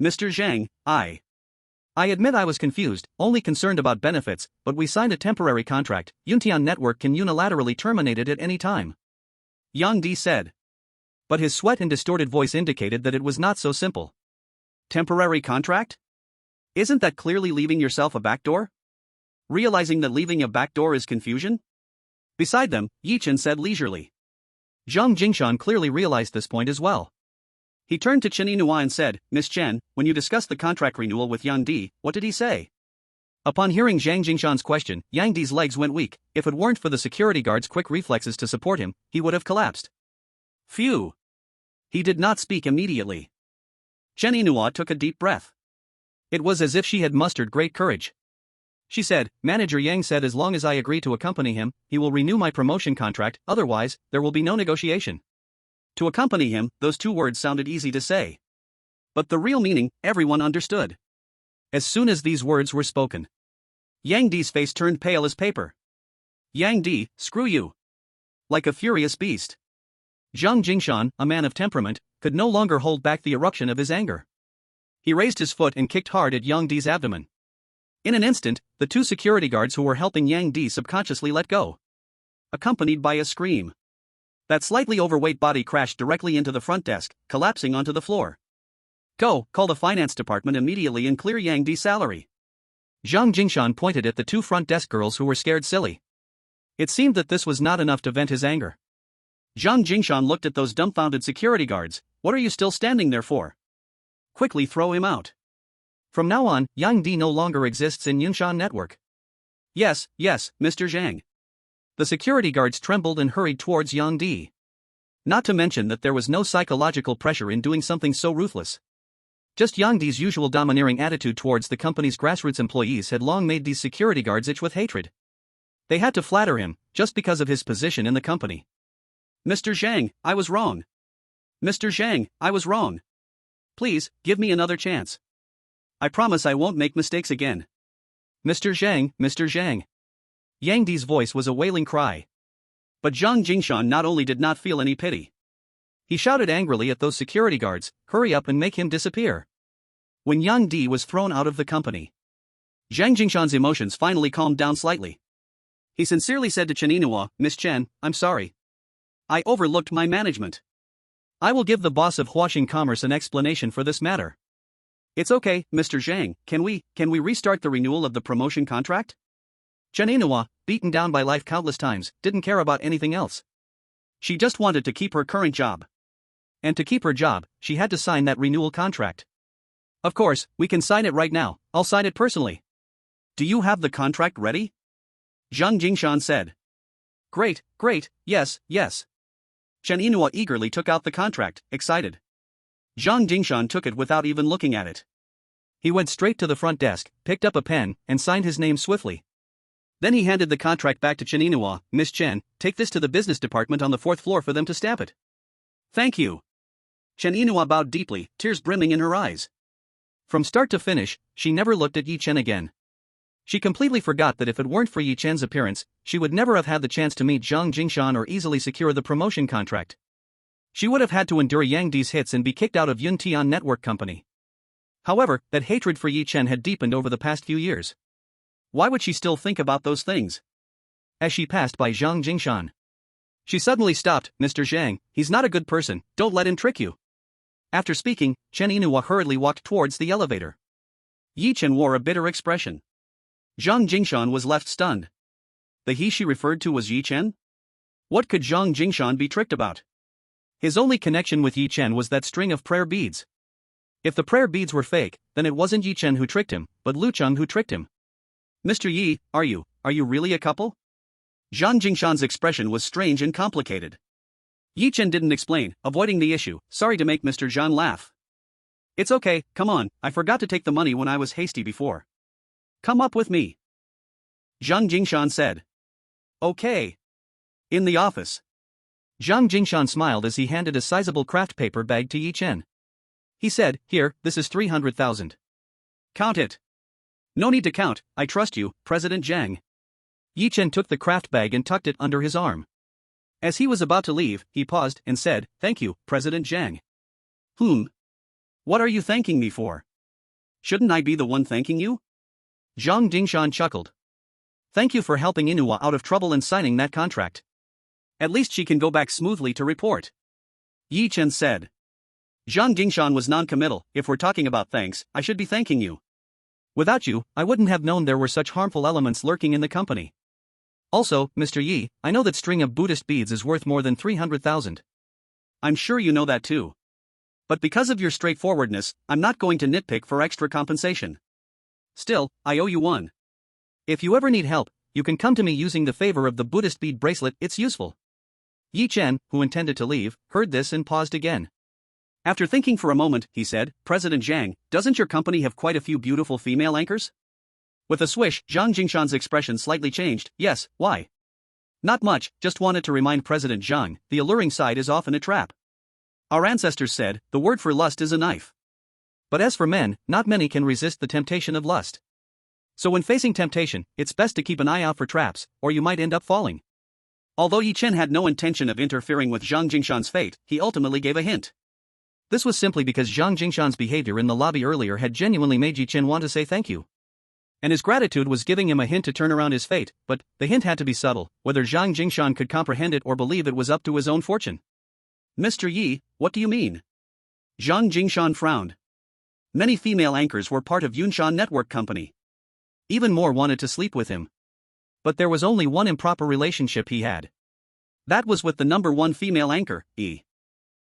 Mr. Zhang, I admit I was confused, only concerned about benefits, but we signed a temporary contract. Yuntian Network can unilaterally terminate it at any time. Yang Di said. But his sweat and distorted voice indicated that it was not so simple. Temporary contract? Isn't that clearly leaving yourself a backdoor? Realizing that leaving a backdoor is confusion? Beside them, Yi Chen said leisurely. Zhang Jingshan clearly realized this point as well. He turned to Chen Yinhua and said, Miss Chen, when you discussed the contract renewal with Yang Di, what did he say? Upon hearing Zhang Jingshan's question, Yang Di's legs went weak. If it weren't for the security guard's quick reflexes to support him, he would have collapsed. Phew! He did not speak immediately. Chen Yinhua took a deep breath. It was as if she had mustered great courage. She said, Manager Yang said as long as I agree to accompany him, he will renew my promotion contract, otherwise, there will be no negotiation. To accompany him, those two words sounded easy to say. But the real meaning, everyone understood. As soon as these words were spoken, Yang Di's face turned pale as paper. Yang Di, screw you. Like a furious beast. Zhang Jingshan, a man of temperament, could no longer hold back the eruption of his anger. He raised his foot and kicked hard at Yang Di's abdomen. In an instant, the two security guards who were helping Yang Di subconsciously let go. Accompanied by a scream. That slightly overweight body crashed directly into the front desk, collapsing onto the floor. Go, call the finance department immediately and clear Yang Di's salary. Zhang Jingshan pointed at the two front desk girls who were scared silly. It seemed that this was not enough to vent his anger. Zhang Jingshan looked at those dumbfounded security guards. What are you still standing there for? Quickly throw him out. From now on, Yang Di no longer exists in Yuntian Network. Yes, Mr. Zhang. The security guards trembled and hurried towards Yang Di. Not to mention that there was no psychological pressure in doing something so ruthless. Just Yang Di's usual domineering attitude towards the company's grassroots employees had long made these security guards itch with hatred. They had to flatter him, just because of his position in the company. Mr. Zhang, I was wrong. Mr. Zhang, I was wrong. Please, give me another chance. I promise I won't make mistakes again. Mr. Zhang, Mr. Zhang. Yang Di's voice was a wailing cry. But Zhang Jingshan not only did not feel any pity. He shouted angrily at those security guards, hurry up and make him disappear. When Yang Di was thrown out of the company, Zhang Jingshan's emotions finally calmed down slightly. He sincerely said to Chen Yinhua, Miss Chen, I'm sorry. I overlooked my management. I will give the boss of Huaxing Commerce an explanation for this matter. It's okay, Mr. Zhang, can we restart the renewal of the promotion contract? Chen Yinhua, beaten down by life countless times, didn't care about anything else. She just wanted to keep her current job. And to keep her job, she had to sign that renewal contract. Of course, we can sign it right now, I'll sign it personally. Do you have the contract ready? Zhang Jingshan said. Great, yes. Chen Yinhua eagerly took out the contract, excited. Zhang Jingshan took it without even looking at it. He went straight to the front desk, picked up a pen, and signed his name swiftly. Then he handed the contract back to Chen Yinhua. Miss Chen, take this to the business department on the 4th floor for them to stamp it. Thank you. Chen Yinhua bowed deeply, tears brimming in her eyes. From start to finish, she never looked at Yi Chen again. She completely forgot that if it weren't for Yi Chen's appearance, she would never have had the chance to meet Zhang Jingshan or easily secure the promotion contract. She would have had to endure Yang Di's hits and be kicked out of Yuntian Network Company. However, that hatred for Yi Chen had deepened over the past few years. Why would she still think about those things? As she passed by Zhang Jingshan, she suddenly stopped. "Mr. Zhang, he's not a good person, don't let him trick you." After speaking, Chen Yinhua hurriedly walked towards the elevator. Yi Chen wore a bitter expression. Zhang Jingshan was left stunned. The he she referred to was Yi Chen? What could Zhang Jingshan be tricked about? His only connection with Yi Chen was that string of prayer beads. If the prayer beads were fake, then it wasn't Yi Chen who tricked him, but Lu Cheng who tricked him. "Mr. Yi, are you really a couple?" Zhang Jingshan's expression was strange and complicated. Yi Chen didn't explain, avoiding the issue. "Sorry to make Mr. Zhang laugh." "It's okay, come on, I forgot to take the money when I was hasty before. Come up with me," Zhang Jingshan said. "Okay." In the office, Zhang Jingshan smiled as he handed a sizable craft paper bag to Yi Chen. He said, "Here, this is 300,000. Count it." "No need to count, I trust you, President Zhang." Yi Chen took the craft bag and tucked it under his arm. As he was about to leave, he paused and said, "Thank you, President Zhang." What are you thanking me for? Shouldn't I be the one thanking you?" Zhang Jingshan chuckled. "Thank you for helping Inua out of trouble and signing that contract. At least she can go back smoothly to report," Yi Chen said. Zhang Jingshan was non-committal. "If we're talking about thanks, I should be thanking you. Without you, I wouldn't have known there were such harmful elements lurking in the company. Also, Mr. Yi, I know that string of Buddhist beads is worth more than 300,000. I'm sure you know that too. But because of your straightforwardness, I'm not going to nitpick for extra compensation. Still, I owe you one. If you ever need help, you can come to me using the favor of the Buddhist bead bracelet, it's useful." Yi Chen, who intended to leave, heard this and paused again. After thinking for a moment, he said, "President Zhang, doesn't your company have quite a few beautiful female anchors?" With a swish, Zhang Jingshan's expression slightly changed. "Yes, why?" "Not much, just wanted to remind President Zhang, the alluring side is often a trap. Our ancestors said, the word for lust is a knife. But as for men, not many can resist the temptation of lust. So when facing temptation, it's best to keep an eye out for traps, or you might end up falling." Although Yi Chen had no intention of interfering with Zhang Jingshan's fate, he ultimately gave a hint. This was simply because Zhang Jingshan's behavior in the lobby earlier had genuinely made Yi Chen want to say thank you. And his gratitude was giving him a hint to turn around his fate, but the hint had to be subtle. Whether Zhang Jingshan could comprehend it or believe it was up to his own fortune. "Mr. Yi, what do you mean?" Zhang Jingshan frowned. Many female anchors were part of Yunshan Network Company. Even more wanted to sleep with him. But there was only one improper relationship he had. That was with the number one female anchor, E.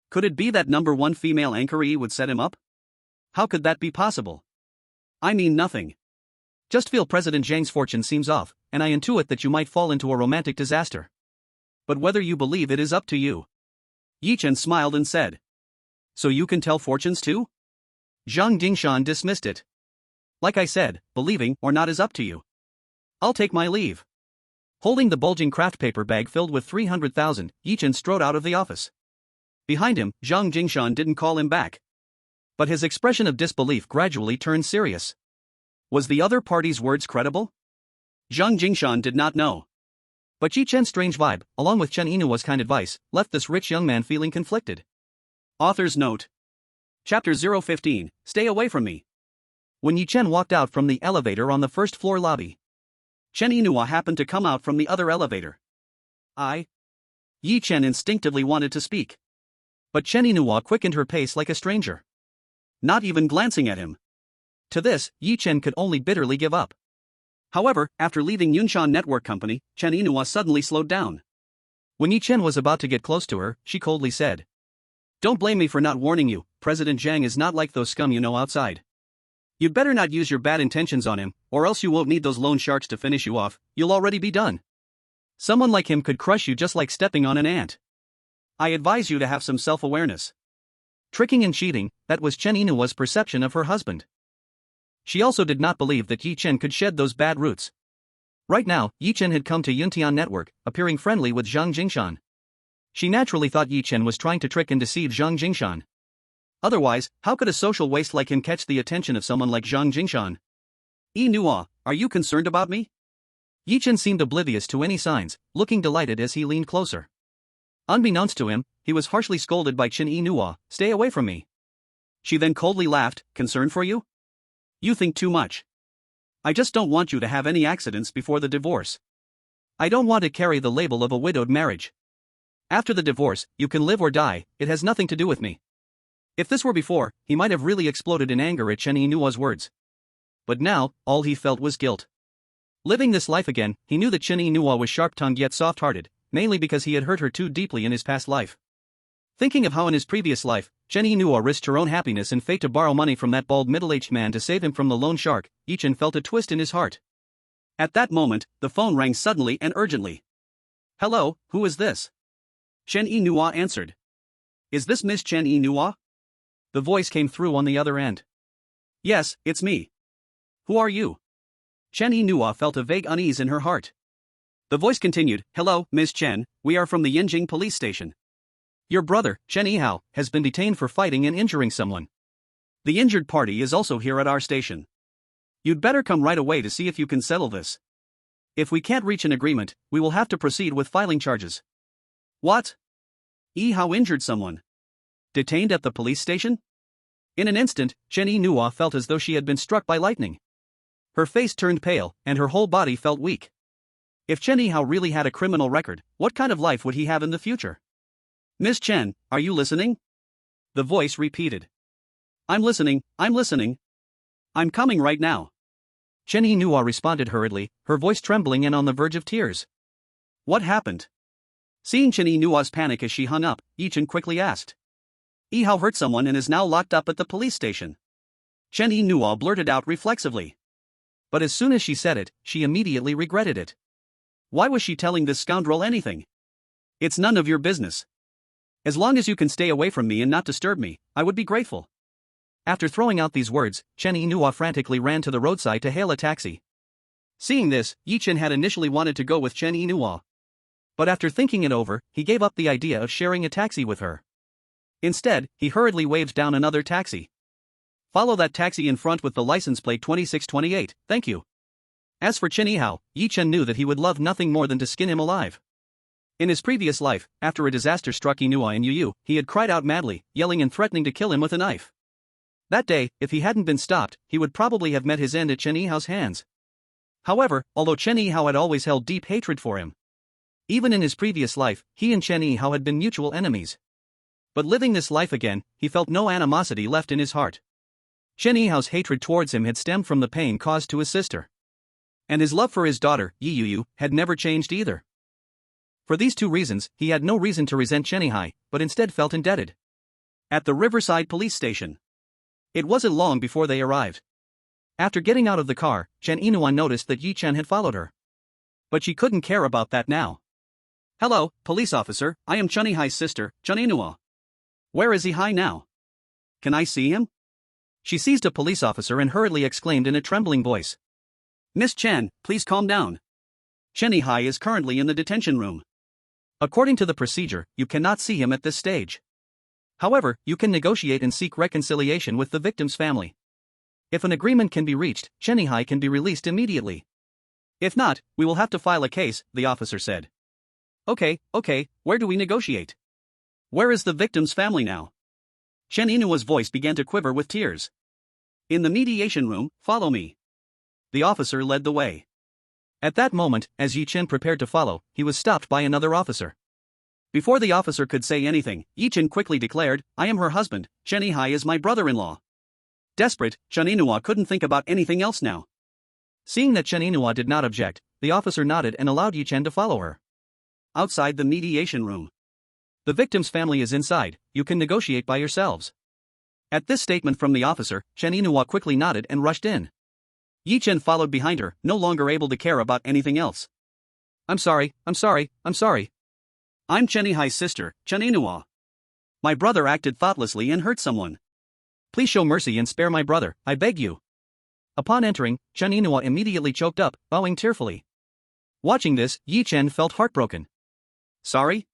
Could it be that number one female anchor E would set him up? How could that be possible? I mean nothing. Just feel President Zhang's fortune seems off, and I intuit that you might fall into a romantic disaster. But whether you believe it is up to you. Yi Chen smiled and said. "So you can tell fortunes too?" Zhang Jingshan dismissed it. "Like I said, believing or not is up to you. I'll take my leave." Holding the bulging craft paper bag filled with 300,000, Yi Chen strode out of the office. Behind him, Zhang Jingshan didn't call him back. But his expression of disbelief gradually turned serious. Was the other party's words credible? Zhang Jingshan did not know. But Yi Chen's strange vibe, along with Chen Inua's kind advice, left this rich young man feeling conflicted. Author's note. Chapter 015, Stay Away From Me. When Yi Chen walked out from the elevator on the first floor lobby, Chen Inua happened to come out from the other elevator. Yi Chen instinctively wanted to speak. But Chen Inua quickened her pace like a stranger. Not even glancing at him. To this, Yi Chen could only bitterly give up. However, after leaving Yunshan Network Company, Chen Inua suddenly slowed down. When Yi Chen was about to get close to her, she coldly said, "Don't blame me for not warning you, President Zhang is not like those scum you know outside. You'd better not use your bad intentions on him, or else you won't need those loan sharks to finish you off, you'll already be done. Someone like him could crush you just like stepping on an ant. I advise you to have some self-awareness." Tricking and cheating, that was Chen Inua's perception of her husband. She also did not believe that Yi Chen could shed those bad roots. Right now, Yi Chen had come to Yuntian Network, appearing friendly with Zhang Jingshan. She naturally thought Yi Chen was trying to trick and deceive Zhang Jingshan. Otherwise, how could a social waste like him catch the attention of someone like Zhang Jingshan? "Inua, are you concerned about me?" Yi Chen seemed oblivious to any signs, looking delighted as he leaned closer. Unbeknownst to him, he was harshly scolded by Chin Inua, "Stay away from me." She then coldly laughed, "Concern for you? You think too much. I just don't want you to have any accidents before the divorce. I don't want to carry the label of a widowed marriage. After the divorce, you can live or die, it has nothing to do with me." If this were before, he might have really exploded in anger at Chen Inua's words. But now, all he felt was guilt. Living this life again, he knew that Chen Inua was sharp-tongued yet soft-hearted, mainly because he had hurt her too deeply in his past life. Thinking of how in his previous life, Chen Inua risked her own happiness and fate to borrow money from that bald middle-aged man to save him from the loan shark, Yichen felt a twist in his heart. At that moment, the phone rang suddenly and urgently. "Hello, who is this?" Chen Inua answered. "Is this Miss Chen Inua?" The voice came through on the other end. "Yes, it's me. Who are you?" Chen Inua felt a vague unease in her heart. The voice continued, "Hello, Miss Chen, we are from the Yinjing police station. Your brother, Chen Yihao, has been detained for fighting and injuring someone. The injured party is also here at our station. You'd better come right away to see if you can settle this. If we can't reach an agreement, we will have to proceed with filing charges." "What? Yihao injured someone? Detained at the police station?" In an instant, Chen Yinua felt as though she had been struck by lightning. Her face turned pale, and her whole body felt weak. If Chen Yihao really had a criminal record, what kind of life would he have in the future? "Miss Chen, are you listening?" The voice repeated. I'm listening. I'm coming right now." Chen Yinua responded hurriedly, her voice trembling and on the verge of tears. "What happened?" Seeing Chen Yinua's panic as she hung up, Yichen quickly asked. "Yihao hurt someone and is now locked up at the police station." Chen Yinua blurted out reflexively. But as soon as she said it, she immediately regretted it. Why was she telling this scoundrel anything? "It's none of your business. As long as you can stay away from me and not disturb me, I would be grateful." After throwing out these words, Chen Yinua frantically ran to the roadside to hail a taxi. Seeing this, Yichen had initially wanted to go with Chen Yinua. But after thinking it over, he gave up the idea of sharing a taxi with her. Instead, he hurriedly waved down another taxi. "Follow that taxi in front with the license plate 2628, thank you." As for Chen Yihao, Yichen knew that he would love nothing more than to skin him alive. In his previous life, after a disaster struck Inua and Yu, he had cried out madly, yelling and threatening to kill him with a knife. That day, if he hadn't been stopped, he would probably have met his end at Chen Yihao's hands. However, although Chen Yihao had always held deep hatred for him, even in his previous life, he and Chen Yihao had been mutual enemies. But living this life again, he felt no animosity left in his heart. Chen Yihao's hatred towards him had stemmed from the pain caused to his sister. And his love for his daughter, Yi Yu, had never changed either. For these two reasons, he had no reason to resent Chen Yihai, but instead felt indebted. At the Riverside police station. It wasn't long before they arrived. After getting out of the car, Chen Inua noticed that Yi Chen had followed her. But she couldn't care about that now. "Hello, police officer, I am Chen Yihai's sister, Chen Inua. Where is Yihai now? Can I see him?" She seized a police officer and hurriedly exclaimed in a trembling voice. "Miss Chen, please calm down. Chen Yihai is currently in the detention room. According to the procedure, you cannot see him at this stage. However, you can negotiate and seek reconciliation with the victim's family. If an agreement can be reached, Chen Yihai can be released immediately. If not, we will have to file a case," the officer said. Okay, where do we negotiate? Where is the victim's family now?" Chen Inua's voice began to quiver with tears. "In the mediation room, follow me." The officer led the way. At that moment, as Yi Chen prepared to follow, he was stopped by another officer. Before the officer could say anything, Yi Chen quickly declared, "I am her husband, Chen Yihai is my brother-in-law." Desperate, Chen Inua couldn't think about anything else now. Seeing that Chen Inua did not object, the officer nodded and allowed Yi Chen to follow her. Outside the mediation room. "The victim's family is inside, you can negotiate by yourselves." At this statement from the officer, Chen Inua quickly nodded and rushed in. Yi Chen followed behind her, no longer able to care about anything else. I'm sorry. I'm Chen Yihai's sister, Chen Inua. My brother acted thoughtlessly and hurt someone. Please show mercy and spare my brother, I beg you." Upon entering, Chen Inua immediately choked up, bowing tearfully. Watching this, Yi Chen felt heartbroken. Sorry?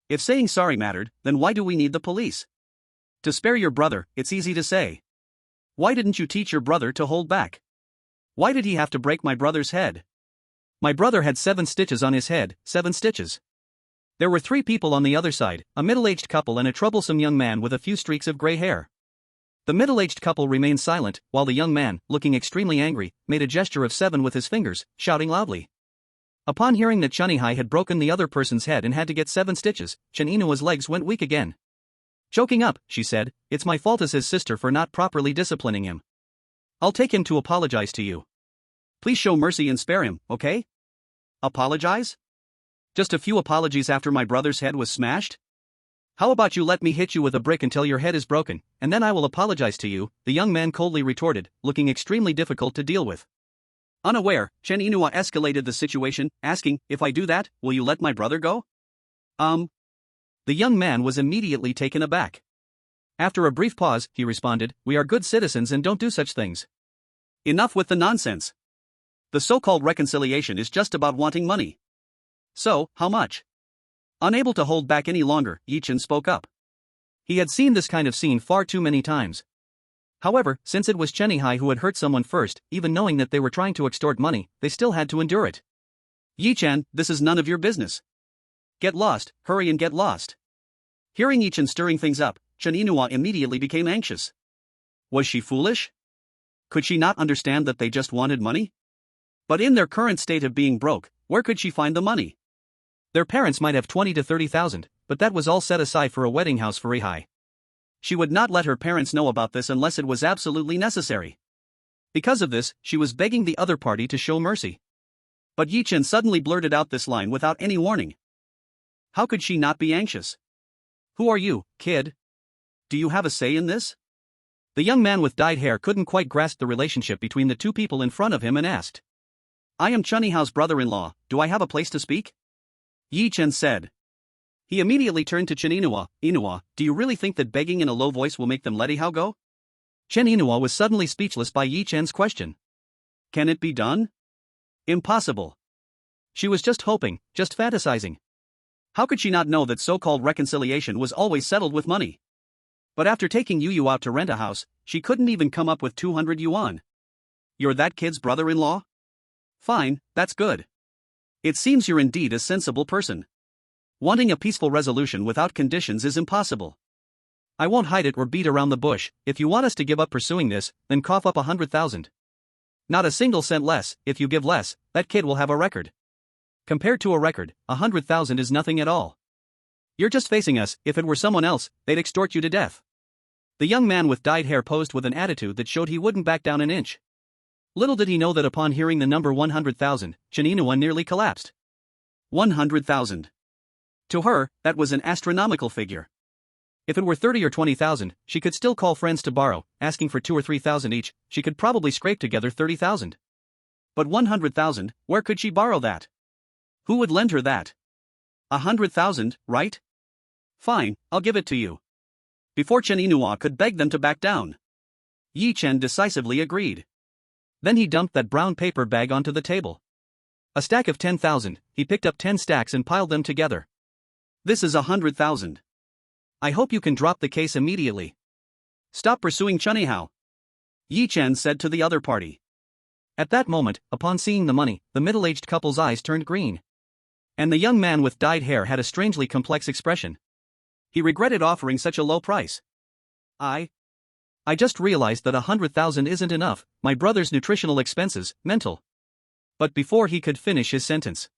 If saying sorry mattered, then why do we need the police? To spare your brother, it's easy to say. Why didn't you teach your brother to hold back? Why did he have to break my brother's head? My brother had 7 stitches on his head, 7 stitches. There were 3 people on the other side, a middle-aged couple and a troublesome young man with a few streaks of gray hair. The middle-aged couple remained silent, while the young man, looking extremely angry, made a gesture of 7 with his fingers, shouting loudly. Upon hearing that Chunihai had broken the other person's head and had to get 7 stitches, Chen Inua's legs went weak again. Choking up, she said, "It's my fault as his sister for not properly disciplining him. I'll take him to apologize to you. Please show mercy and spare him, okay?" "Apologize? Just a few apologies after my brother's head was smashed? How about you let me hit you with a brick until your head is broken, and then I will apologize to you," the young man coldly retorted, looking extremely difficult to deal with. Unaware, Chen Inua escalated the situation, asking, "If I do that, will you let my brother go?" The young man was immediately taken aback. After a brief pause, he responded, "We are good citizens and don't do such things." Enough with the nonsense. The so-called reconciliation is just about wanting money. So, how much? Unable to hold back any longer, Yichen spoke up. He had seen this kind of scene far too many times. However, since it was Chunihai who had hurt someone first, even knowing that they were trying to extort money, they still had to endure it. "Yichan, this is none of your business. Get lost, hurry and get lost." Hearing Yichen stirring things up, Chen Inua immediately became anxious. Was she foolish? Could she not understand that they just wanted money? But in their current state of being broke, where could she find the money? Their parents might have 20 to 30,000, but that was all set aside for a wedding house for Ihai. She would not let her parents know about this unless it was absolutely necessary. Because of this, she was begging the other party to show mercy. But Yichen suddenly blurted out this line without any warning. How could she not be anxious? "Who are you, kid? Do you have a say in this?" The young man with dyed hair couldn't quite grasp the relationship between the 2 people in front of him and asked. "I am Chunihai's brother-in-law, do I have a place to speak?" Yichen said. He immediately turned to Chen Inua. "Inua, do you really think that begging in a low voice will make them let Ihao go?" Chen Inua was suddenly speechless by Yichen's question. Can it be done? Impossible. She was just hoping, just fantasizing. How could she not know that so-called reconciliation was always settled with money? But after taking Yu out to rent a house, she couldn't even come up with 200 yuan. "You're that kid's brother-in-law? Fine, that's good. It seems you're indeed a sensible person. Wanting a peaceful resolution without conditions is impossible. I won't hide it or beat around the bush. If you want us to give up pursuing this, then cough up 100,000. Not a single cent less. If you give less, that kid will have a record. Compared to a record, 100,000 is nothing at all. You're just facing us. If it were someone else, they'd extort you to death." The young man with dyed hair posed with an attitude that showed he wouldn't back down an inch. Little did he know that upon hearing the number 100,000, Chen Inua nearly collapsed. 100,000. To her, that was an astronomical figure. If it were 30 or 20,000, she could still call friends to borrow, asking for 2 or 3,000 each. She could probably scrape together 30,000. But 100,000, where could she borrow that? Who would lend her that? 100,000, right? Fine, I'll give it to you. Before Chen Inua could beg them to back down, Yichen decisively agreed. Then he dumped that brown paper bag onto the table. A stack of 10,000, he picked up 10 stacks and piled them together. "This is 100,000. I hope you can drop the case immediately. Stop pursuing Chunihao," Yichen said to the other party. At that moment, upon seeing the money, the middle-aged couple's eyes turned green. And the young man with dyed hair had a strangely complex expression. He regretted offering such a low price. I just realized that 100,000 isn't enough, my brother's nutritional expenses, mental." But before he could finish his sentence,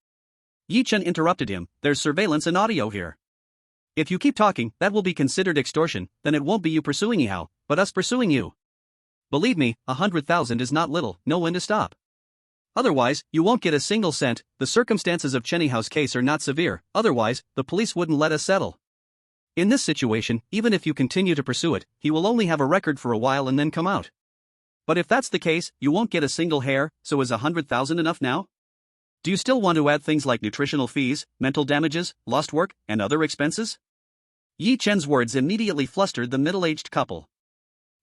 Yichen interrupted him. "There's surveillance and audio here. If you keep talking, that will be considered extortion, then it won't be you pursuing Ihao, but us pursuing you. Believe me, 100,000 is not little, know when to stop. Otherwise, you won't get a single cent. The circumstances of Chunihao's case are not severe, otherwise, the police wouldn't let us settle. In this situation, even if you continue to pursue it, he will only have a record for a while and then come out. But if that's the case, you won't get a single hair, so is 100,000 enough now? Do you still want to add things like nutritional fees, mental damages, lost work, and other expenses?" Yi Chen's words immediately flustered the middle-aged couple.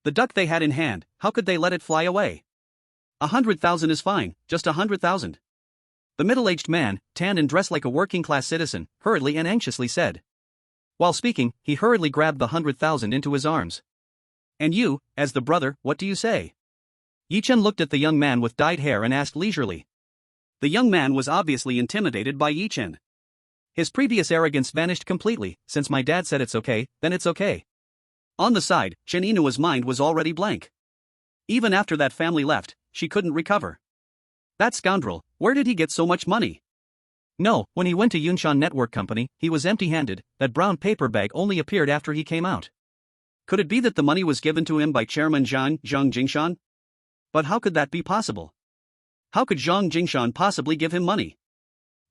The duck they had in hand, how could they let it fly away? 100,000 is fine, just 100,000. The middle-aged man, tanned and dressed like a working-class citizen, hurriedly and anxiously said. While speaking, he hurriedly grabbed the 100,000 into his arms. "And you, as the brother, what do you say?" Yi Chen looked at the young man with dyed hair and asked leisurely. The young man was obviously intimidated by Yi Chen. His previous arrogance vanished completely. Since my dad said it's okay, then it's okay. On the side, Chen Inua's mind was already blank. Even after that family left, she couldn't recover. That scoundrel, where did he get so much money? No, when he went to Yunshan Network Company, he was empty-handed. That brown paper bag only appeared after he came out. Could it be that the money was given to him by Chairman Zhang Jingshan? But how could that be possible? How could Zhang Jingshan possibly give him money?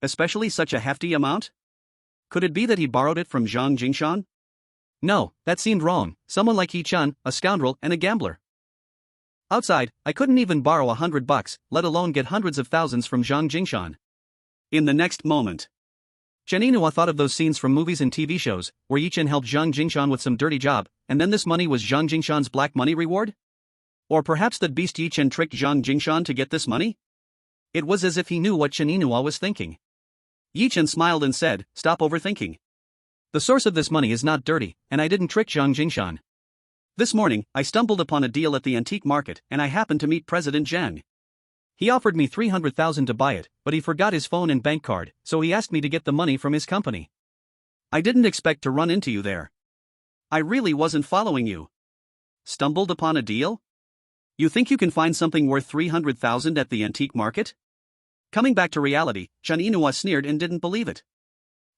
Especially such a hefty amount? Could it be that he borrowed it from Zhang Jingshan? No, that seemed wrong. Someone like Yi Chun, a scoundrel and a gambler. Outside, I couldn't even borrow $100, let alone get hundreds of thousands from Zhang Jingshan. In the next moment, Chen Inua thought of those scenes from movies and TV shows, where Yi Chen helped Zhang Jingshan with some dirty job, and then this money was Zhang Jingshan's black money reward? Or perhaps that beast Yi Chen tricked Zhang Jingshan to get this money? It was as if he knew what Chen Inua was thinking. Yi Chen smiled and said, "Stop overthinking. The source of this money is not dirty, and I didn't trick Zhang Jingshan. This morning, I stumbled upon a deal at the antique market and I happened to meet President Zhang. He offered me 300,000 to buy it, but he forgot his phone and bank card, so he asked me to get the money from his company. I didn't expect to run into you there. I really wasn't following you. Stumbled upon a deal? You think you can find something worth 300,000 at the antique market?" Coming back to reality, Chen Inua sneered and didn't believe it.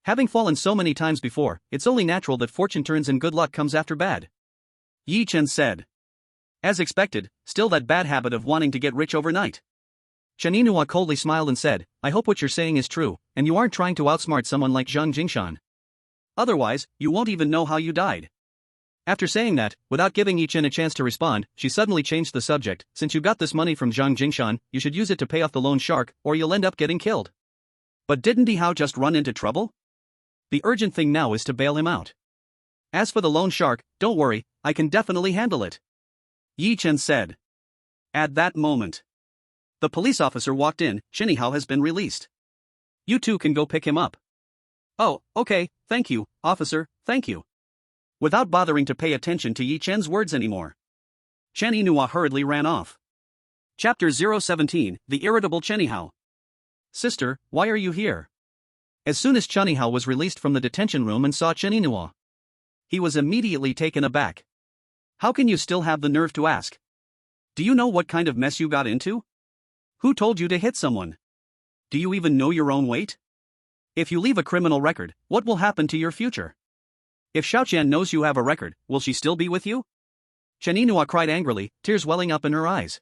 Having fallen so many times before, it's only natural that fortune turns and good luck comes after bad. Yi Chen said. As expected, still that bad habit of wanting to get rich overnight. Chen Inua coldly smiled and said, "I hope what you're saying is true, and you aren't trying to outsmart someone like Zhang Jingshan. Otherwise, you won't even know how you died." After saying that, without giving Yi Chen a chance to respond, she suddenly changed the subject. "Since you got this money from Zhang Jingshan, you should use it to pay off the loan shark, or you'll end up getting killed." But didn't Di Hao just run into trouble? The urgent thing now is to bail him out. As for the loan shark, don't worry, I can definitely handle it. Yi Chen said. At that moment, the police officer walked in. "Chen Hao has been released. You two can go pick him up." "Oh, okay, thank you, officer, thank you." Without bothering to pay attention to Yi Chen's words anymore, Chen Inua hurriedly ran off. Chapter 017, The Irritable Chen Hao. "Sister, why are you here?" As soon as Chen Hao was released from the detention room and saw Chen Inua, he was immediately taken aback. "How can you still have the nerve to ask? Do you know what kind of mess you got into? Who told you to hit someone? Do you even know your own weight? If you leave a criminal record, what will happen to your future? If Xiaoqian knows you have a record, will she still be with you?" Chen Inua cried angrily, tears welling up in her eyes.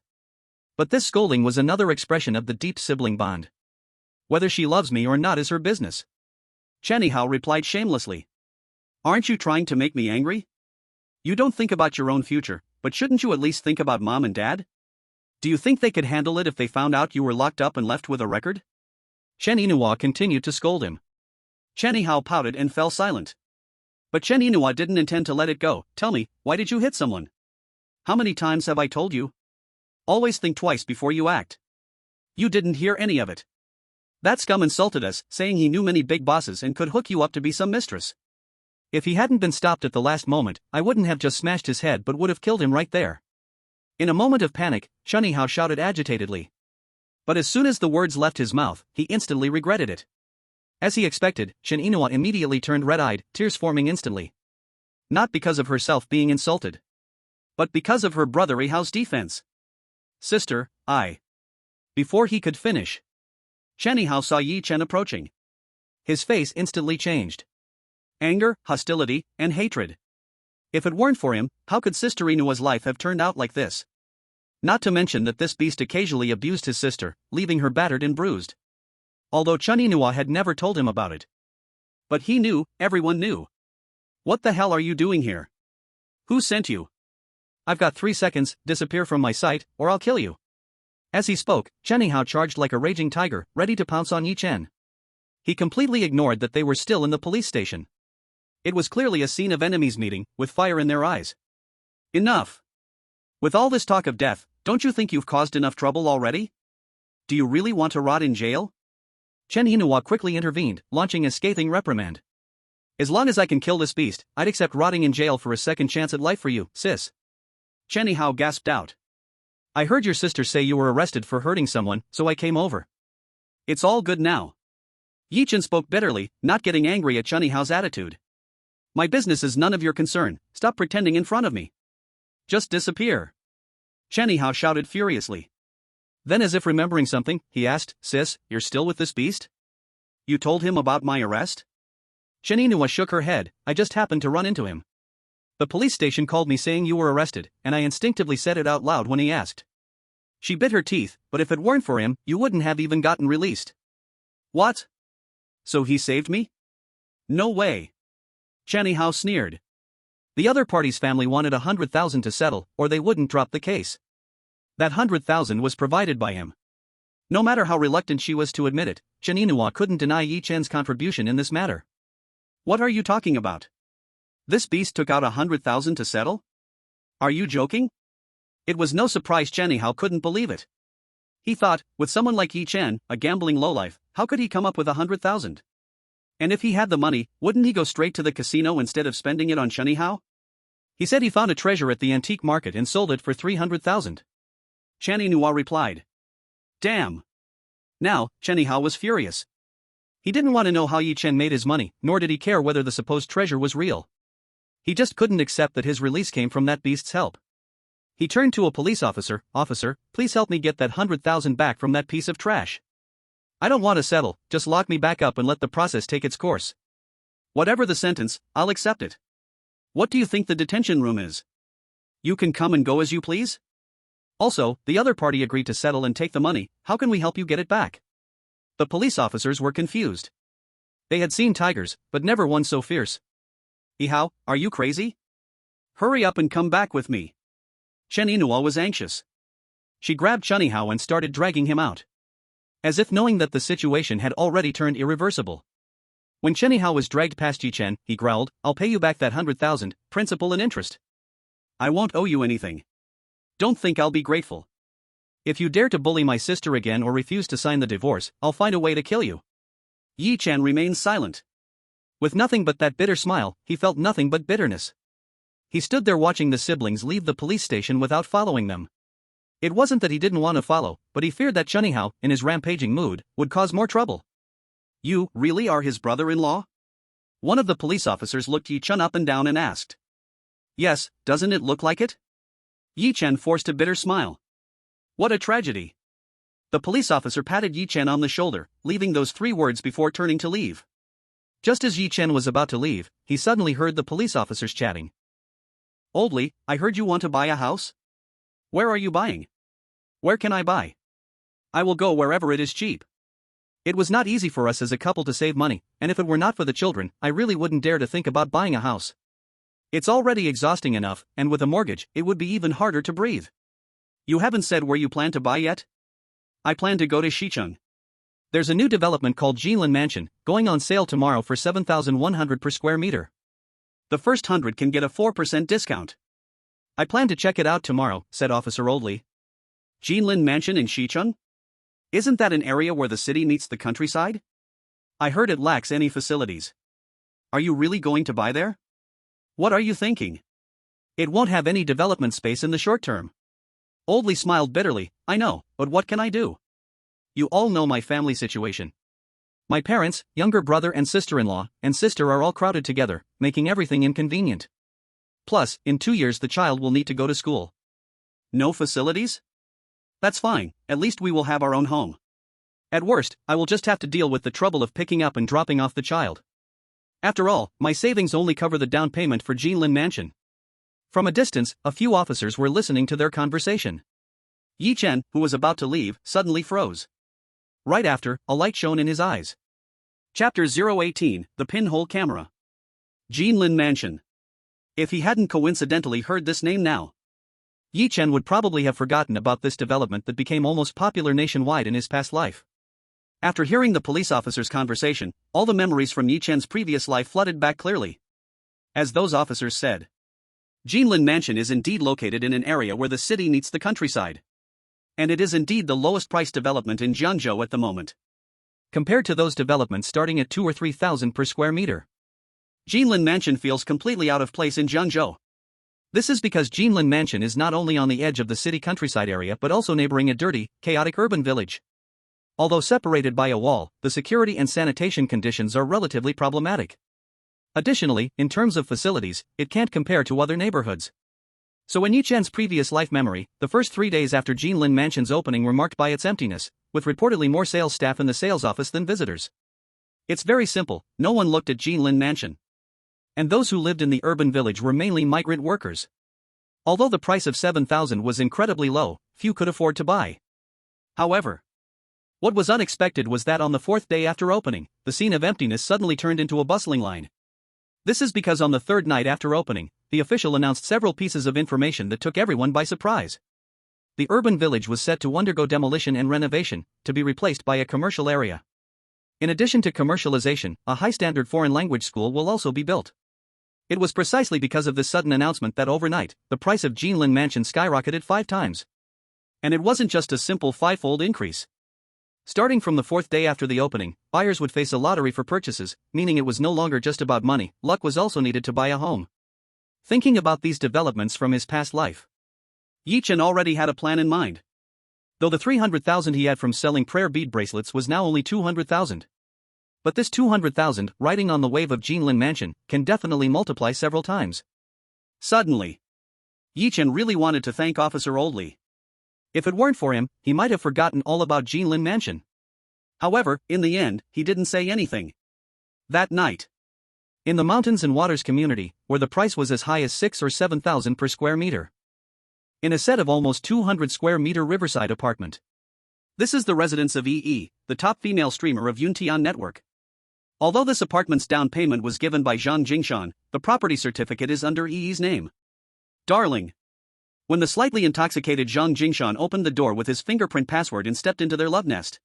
But this scolding was another expression of the deep sibling bond. Whether she loves me or not is her business. Chen Hao replied shamelessly. "Aren't you trying to make me angry? You don't think about your own future, but shouldn't you at least think about mom and dad? Do you think they could handle it if they found out you were locked up and left with a record?" Chen Inua continued to scold him. Chen Hao pouted and fell silent. But Chen Inua didn't intend to let it go. "Tell me, why did you hit someone? How many times have I told you? Always think twice before you act. You didn't hear any of it. That scum insulted us, saying he knew many big bosses and could hook you up to be some mistress. If he hadn't been stopped at the last moment, I wouldn't have just smashed his head but would have killed him right there." In a moment of panic, Chen Hao shouted agitatedly. But as soon as the words left his mouth, he instantly regretted it. As he expected, Chen Inua immediately turned red-eyed, tears forming instantly. Not because of herself being insulted, but because of her brother Yihao's defense. "Sister, I..." Before he could finish, Chen Hao saw Yi Chen approaching. His face instantly changed. Anger, hostility, and hatred. If it weren't for him, how could Sister Inua's life have turned out like this? Not to mention that this beast occasionally abused his sister, leaving her battered and bruised. Although Chen Inua had never told him about it. But he knew, everyone knew. "What the hell are you doing here? Who sent you? I've got 3 seconds, disappear from my sight, or I'll kill you." As he spoke, Chen Hao charged like a raging tiger, ready to pounce on Yi Chen. He completely ignored that they were still in the police station. It was clearly a scene of enemies meeting, with fire in their eyes. "Enough! With all this talk of death, don't you think you've caused enough trouble already? Do you really want to rot in jail?" Chen Inua quickly intervened, launching a scathing reprimand. "As long as I can kill this beast, I'd accept rotting in jail for a second chance at life for you, sis." Chen Hao gasped out. "I heard your sister say you were arrested for hurting someone, so I came over. It's all good now. Yi Chen spoke bitterly, not getting angry at Chen Yihao's attitude. My business is none of your concern, stop pretending in front of me. Just disappear. Chen Yihao shouted furiously. Then as if remembering something, he asked, Sis, you're still with this beast? You told him about my arrest? Chen Yinhua shook her head, I just happened to run into him. The police station called me saying you were arrested, and I instinctively said it out loud when he asked. She bit her teeth, but if it weren't for him, you wouldn't have even gotten released. What? So he saved me? No way. Chen Yihao sneered. The other party's family wanted 100,000 to settle, or they wouldn't drop the case. That 100,000 was provided by him. No matter how reluctant she was to admit it, Chen Yinhua couldn't deny Yi Chen's contribution in this matter. What are you talking about? This beast took out 100,000 to settle? Are you joking? It was no surprise Chen Yihao couldn't believe it. He thought, with someone like Yi Chen, a gambling lowlife, how could he come up with 100,000? And if he had the money, wouldn't he go straight to the casino instead of spending it on Chen Yihao? He said he found a treasure at the antique market and sold it for 300,000. Chen Yinhua replied. Damn. Now, Chen Yihao was furious. He didn't want to know how Yi Chen made his money, nor did he care whether the supposed treasure was real. He just couldn't accept that his release came from that beast's help. He turned to a police officer, Officer, please help me get that 100,000 back from that piece of trash. I don't want to settle, just lock me back up and let the process take its course. Whatever the sentence, I'll accept it. What do you think the detention room is? You can come and go as you please? Also, the other party agreed to settle and take the money, how can we help you get it back? The police officers were confused. They had seen tigers, but never one so fierce. Yihao, are you crazy? Hurry up and come back with me. Chen Yinhua was anxious. She grabbed Chen Yihao and started dragging him out. As if knowing that the situation had already turned irreversible. When Chen Yihao was dragged past Yi Chen, he growled, I'll pay you back that 100,000, principal and interest. I won't owe you anything. Don't think I'll be grateful. If you dare to bully my sister again or refuse to sign the divorce, I'll find a way to kill you. Yi Chen remained silent. With nothing but that bitter smile, he felt nothing but bitterness. He stood there watching the siblings leave the police station without following them. It wasn't that he didn't want to follow, but he feared that Chen Yihao, in his rampaging mood, would cause more trouble. You really are his brother-in-law? One of the police officers looked Yi Chen up and down and asked. Yes, doesn't it look like it? Yi Chen forced a bitter smile. What a tragedy. The police officer patted Yi Chen on the shoulder, leaving those 3 words before turning to leave. Just as Yi Chen was about to leave, he suddenly heard the police officers chatting. Oldly, I heard you want to buy a house? Where are you buying? Where can I buy? I will go wherever it is cheap. It was not easy for us as a couple to save money, and if it were not for the children, I really wouldn't dare to think about buying a house. It's already exhausting enough, and with a mortgage, it would be even harder to breathe. You haven't said where you plan to buy yet? I plan to go to Xicheng. There's a new development called Jinlin Mansion, going on sale tomorrow for 7,100 per square meter. The first 100 can get a 4% discount. I plan to check it out tomorrow, said Officer Oldley. Jinlin Mansion in Xicheng? Isn't that an area where the city meets the countryside? I heard it lacks any facilities. Are you really going to buy there? What are you thinking? It won't have any development space in the short term. Oldley smiled bitterly, I know, but what can I do? You all know my family situation. My parents, younger brother and sister-in-law, and sister are all crowded together, making everything inconvenient. Plus, in 2 years the child will need to go to school. No facilities? That's fine, at least we will have our own home. At worst, I will just have to deal with the trouble of picking up and dropping off the child. After all, my savings only cover the down payment for Jinlin Mansion. From a distance, a few officers were listening to their conversation. Yi Chen, who was about to leave, suddenly froze. Right after, a light shone in his eyes. Chapter 018, The Pinhole Camera. Jinlin Mansion. If he hadn't coincidentally heard this name now, Yi Chen would probably have forgotten about this development that became almost popular nationwide in his past life. After hearing the police officer's conversation, all the memories from Yi Chen's previous life flooded back clearly. As those officers said, Jinlin Mansion is indeed located in an area where the city meets the countryside. And it is indeed the lowest priced development in Jiangzhou at the moment. Compared to those developments starting at 2,000 or 3,000 per square meter, Jinlin Mansion feels completely out of place in Jiangzhou. This is because Jinlin Mansion is not only on the edge of the city countryside area but also neighboring a dirty, chaotic urban village. Although separated by a wall, the security and sanitation conditions are relatively problematic. Additionally, in terms of facilities, it can't compare to other neighborhoods. So in Yi Chen's previous life memory, the first 3 days after Jinlin Mansion's opening were marked by its emptiness, with reportedly more sales staff in the sales office than visitors. It's very simple, no one looked at Jinlin Mansion. And those who lived in the urban village were mainly migrant workers. Although the price of 7,000 was incredibly low, few could afford to buy. However, what was unexpected was that on the 4th day after opening, the scene of emptiness suddenly turned into a bustling line. This is because on the 3rd night after opening, the official announced several pieces of information that took everyone by surprise. The urban village was set to undergo demolition and renovation, to be replaced by a commercial area. In addition to commercialization, a high-standard foreign language school will also be built. It was precisely because of this sudden announcement that overnight, the price of Jinlin Mansion skyrocketed 5 times. And it wasn't just a simple 5-fold increase. Starting from the 4th day after the opening, buyers would face a lottery for purchases, meaning it was no longer just about money, luck was also needed to buy a home. Thinking about these developments from his past life, Yi Chen already had a plan in mind. Though the 300,000 he had from selling prayer bead bracelets was now only 200,000. But this 200,000, riding on the wave of Jinlin Mansion, can definitely multiply several times. Suddenly, Yi Chen really wanted to thank Officer Oldley. If it weren't for him, he might have forgotten all about Jinlin Mansion. However, in the end, he didn't say anything. That night, in the Mountains and Waters community, where the price was as high as 6 or 7,000 per square meter. In a set of almost 200 square meter riverside apartment. This is the residence of EE, the top female streamer of Yuntian Network. Although this apartment's down payment was given by Zhang Jingshan, the property certificate is under EE's name. Darling. When the slightly intoxicated Zhang Jingshan opened the door with his fingerprint password and stepped into their love nest.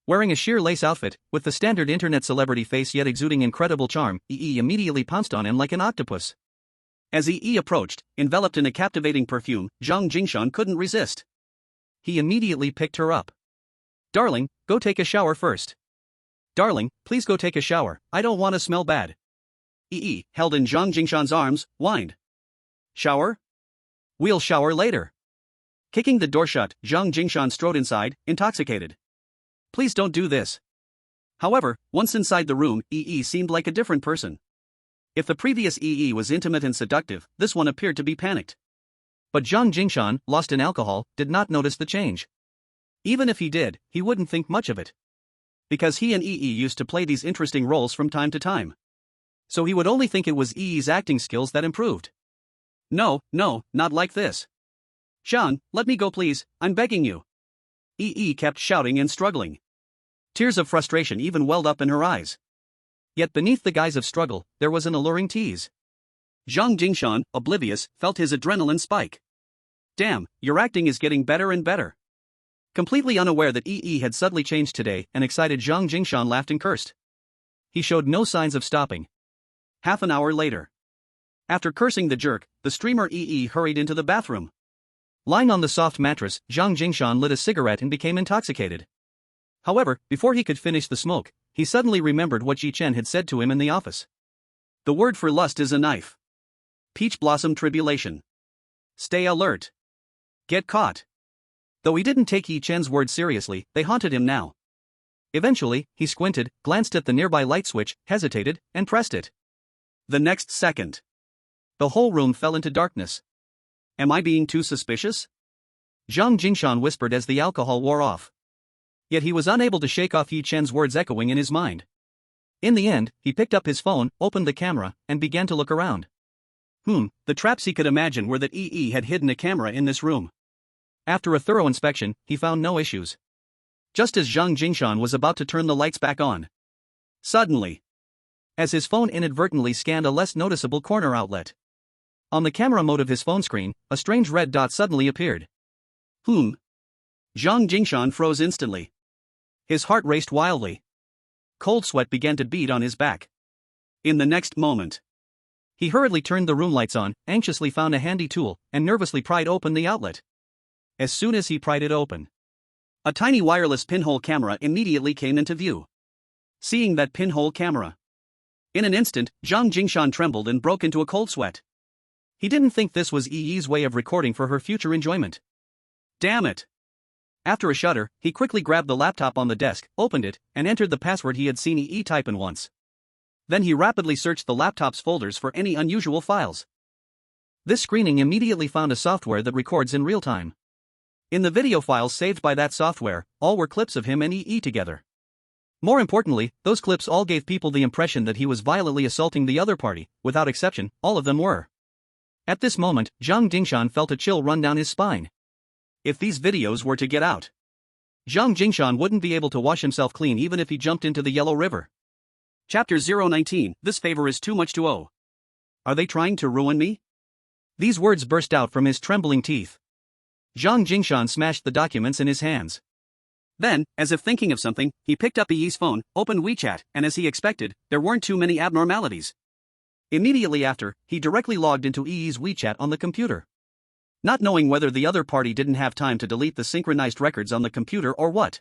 Wearing a sheer lace outfit, with the standard internet celebrity face yet exuding incredible charm, EE immediately pounced on him like an octopus. As EE approached, enveloped in a captivating perfume, Zhang Jingshan couldn't resist. He immediately picked her up. Darling, go take a shower first. Darling, please go take a shower, I don't want to smell bad. EE, held in Zhang Jingshan's arms, whined. Shower? We'll shower later. Kicking the door shut, Zhang Jingshan strode inside, intoxicated. Please don't do this. However, once inside the room, EE seemed like a different person. If the previous EE was intimate and seductive, this one appeared to be panicked. But Zhang Jingshan, lost in alcohol, did not notice the change. Even if he did, he wouldn't think much of it. Because he and EE used to play these interesting roles from time to time. So he would only think it was EE's acting skills that improved. No, not like this. Zhang, let me go please, I'm begging you. EE kept shouting and struggling. Tears of frustration even welled up in her eyes. Yet beneath the guise of struggle, there was an alluring tease. Zhang Jingshan, oblivious, felt his adrenaline spike. Damn, your acting is getting better and better. Completely unaware that EE had suddenly changed today, an excited Zhang Jingshan laughed and cursed. He showed no signs of stopping. Half an hour later. After cursing the jerk, the streamer EE hurried into the bathroom. Lying on the soft mattress, Zhang Jingshan lit a cigarette and became intoxicated. However, before he could finish the smoke, he suddenly remembered what Yi Chen had said to him in the office. The word for lust is a knife. Peach blossom tribulation. Stay alert. Get caught. Though he didn't take Yi Chen's words seriously, they haunted him now. Eventually, he squinted, glanced at the nearby light switch, hesitated, and pressed it. The next second, the whole room fell into darkness. Am I being too suspicious? Zhang Jingshan whispered as the alcohol wore off. Yet he was unable to shake off Yi Chen's words echoing in his mind. In the end, he picked up his phone, opened the camera, and began to look around. The traps he could imagine were that EE had hidden a camera in this room. After a thorough inspection, he found no issues. Just as Zhang Jingshan was about to turn the lights back on. Suddenly, as his phone inadvertently scanned a less noticeable corner outlet. On the camera mode of his phone screen, a strange red dot suddenly appeared. Zhang Jingshan froze instantly. His heart raced wildly. Cold sweat began to bead on his back. In the next moment, he hurriedly turned the room lights on, anxiously found a handy tool, and nervously pried open the outlet. As soon as he pried it open, a tiny wireless pinhole camera immediately came into view. Seeing that pinhole camera, in an instant, Zhang Jingshan trembled and broke into a cold sweat. He didn't think this was EE's way of recording for her future enjoyment. Damn it! After a shudder, he quickly grabbed the laptop on the desk, opened it, and entered the password he had seen EE type in once. Then he rapidly searched the laptop's folders for any unusual files. This screening immediately found a software that records in real time. In the video files saved by that software, all were clips of him and EE together. More importantly, those clips all gave people the impression that he was violently assaulting the other party. Without exception, all of them were. At this moment, Zhang Jingshan felt a chill run down his spine. If these videos were to get out, Zhang Jingshan wouldn't be able to wash himself clean even if he jumped into the Yellow River. Chapter 019, This favor is too much to owe. Are they trying to ruin me? These words burst out from his trembling teeth. Zhang Jingshan smashed the documents in his hands. Then, as if thinking of something, he picked up EE's phone, opened WeChat, and as he expected, there weren't too many abnormalities. Immediately after, he directly logged into EE's WeChat on the computer. Not knowing whether the other party didn't have time to delete the synchronized records on the computer or what.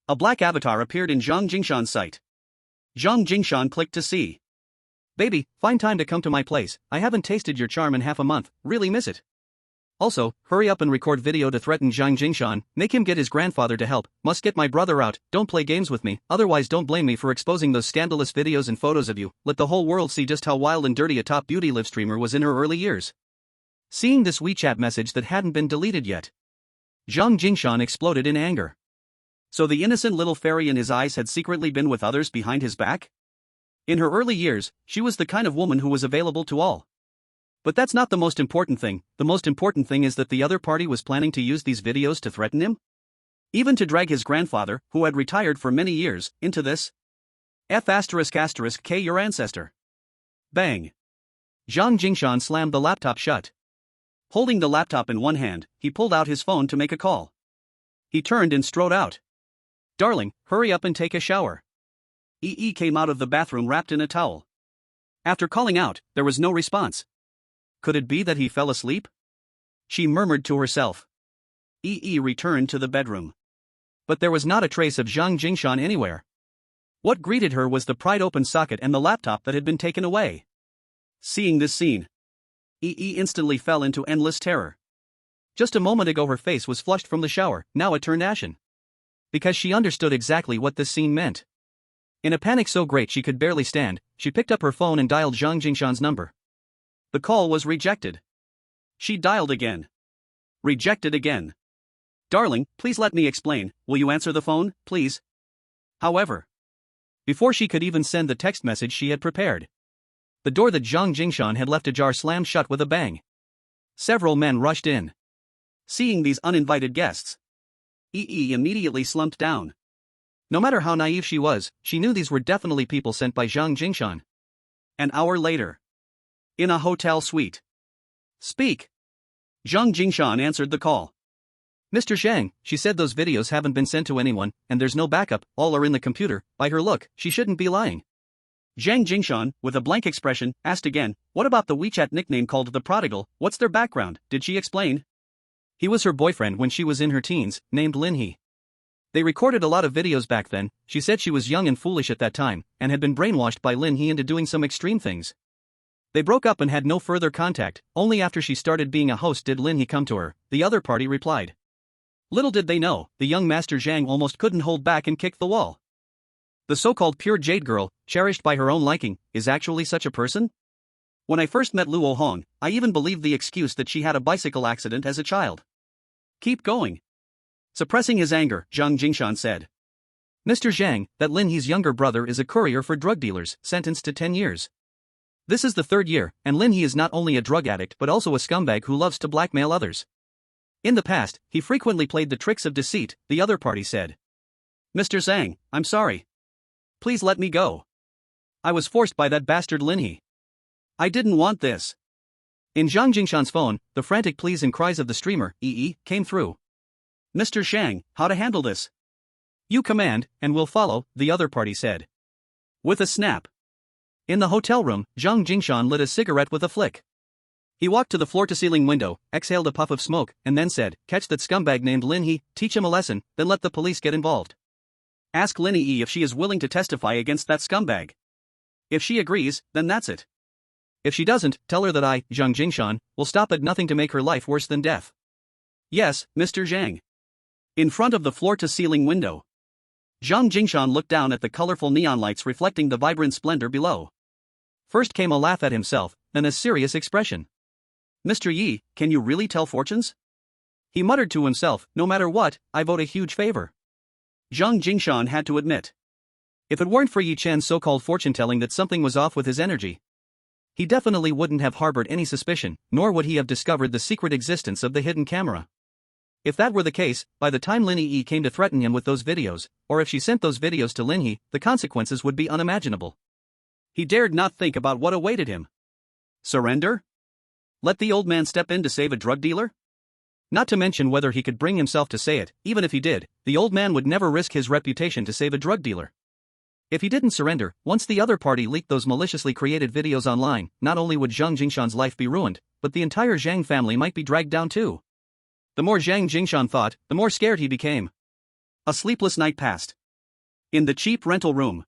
A black avatar appeared in Zhang Jingshan's sight. Zhang Jingshan clicked to see. Baby, find time to come to my place, I haven't tasted your charm in half a month, really miss it. Also, hurry up and record video to threaten Zhang Jingshan, make him get his grandfather to help, must get my brother out, don't play games with me, otherwise don't blame me for exposing those scandalous videos and photos of you, let the whole world see just how wild and dirty a top beauty live streamer was in her early years. Seeing this WeChat message that hadn't been deleted yet, Zhang Jingshan exploded in anger. So the innocent little fairy in his eyes had secretly been with others behind his back? In her early years, she was the kind of woman who was available to all. But that's not the most important thing. The most important thing is that the other party was planning to use these videos to threaten him? Even to drag his grandfather, who had retired for many years, into this? F***K your ancestor. Bang. Zhang Jingshan slammed the laptop shut. Holding the laptop in one hand, he pulled out his phone to make a call. He turned and strode out. Darling, hurry up and take a shower. EE came out of the bathroom wrapped in a towel. After calling out, there was no response. Could it be that he fell asleep? She murmured to herself. EE returned to the bedroom. But there was not a trace of Zhang Jingshan anywhere. What greeted her was the pried-open socket and the laptop that had been taken away. Seeing this scene, EE instantly fell into endless terror. Just a moment ago her face was flushed from the shower, now it turned ashen. Because she understood exactly what this scene meant. In a panic so great she could barely stand, she picked up her phone and dialed Zhang Jingshan's number. The call was rejected. She dialed again. Rejected again. Darling, please let me explain, will you answer the phone, please? However, before she could even send the text message she had prepared, the door that Zhang Jingshan had left ajar slammed shut with a bang. Several men rushed in. Seeing these uninvited guests, EE immediately slumped down. No matter how naive she was, she knew these were definitely people sent by Zhang Jingshan. An hour later, in a hotel suite. Speak. Zhang Jingshan answered the call. Mr. Zhang, she said those videos haven't been sent to anyone, and there's no backup, all are in the computer. By her look, she shouldn't be lying. Zhang Jingshan, with a blank expression, asked again, what about the WeChat nickname called The Prodigal, what's their background, did she explain? He was her boyfriend when she was in her teens, named Lin He. They recorded a lot of videos back then, she said she was young and foolish at that time, and had been brainwashed by Lin He into doing some extreme things. They broke up and had no further contact, only after she started being a host did Lin He come to her, the other party replied. Little did they know, the young Master Zhang almost couldn't hold back and kicked the wall. The so-called pure jade girl, cherished by her own liking, is actually such a person? When I first met Luo Hong, I even believed the excuse that she had a bicycle accident as a child. Keep going. Suppressing his anger, Zhang Jingshan said. Mr. Zhang, that Lin He's younger brother is a courier for drug dealers, sentenced to 10 years. This is the 3rd year, and Lin He is not only a drug addict but also a scumbag who loves to blackmail others. In the past, he frequently played the tricks of deceit, the other party said. Mr. Zhang, I'm sorry. Please let me go. I was forced by that bastard Lin He. I didn't want this. In Zhang Jingshan's phone, the frantic pleas and cries of the streamer, EE, came through. Mr. Zhang, how to handle this? You command, and we'll follow, the other party said. With a snap. In the hotel room, Zhang Jingshan lit a cigarette with a flick. He walked to the floor-to-ceiling window, exhaled a puff of smoke, and then said, catch that scumbag named Lin He, teach him a lesson, then let the police get involved. Ask Lin He if she is willing to testify against that scumbag. If she agrees, then that's it. If she doesn't, tell her that I, Zhang Jingshan, will stop at nothing to make her life worse than death. Yes, Mr. Zhang. In front of the floor-to-ceiling window, Zhang Jingshan looked down at the colorful neon lights reflecting the vibrant splendor below. First came a laugh at himself, then a serious expression. "Mr. Yi, can you really tell fortunes?" He muttered to himself, "No matter what, I vote a huge favor." Zhang Jingshan had to admit. If it weren't for Yi Chen's so-called fortune-telling that something was off with his energy, he definitely wouldn't have harbored any suspicion, nor would he have discovered the secret existence of the hidden camera. If that were the case, by the time Lin Yi came to threaten him with those videos, or if she sent those videos to Lin Yi, the consequences would be unimaginable. He dared not think about what awaited him. Surrender? Let the old man step in to save a drug dealer? Not to mention whether he could bring himself to say it. Even if he did, the old man would never risk his reputation to save a drug dealer. If he didn't surrender, once the other party leaked those maliciously created videos online, not only would Zhang Jingshan's life be ruined, but the entire Zhang family might be dragged down too. The more Zhang Jingshan thought, the more scared he became. A sleepless night passed. In the cheap rental room,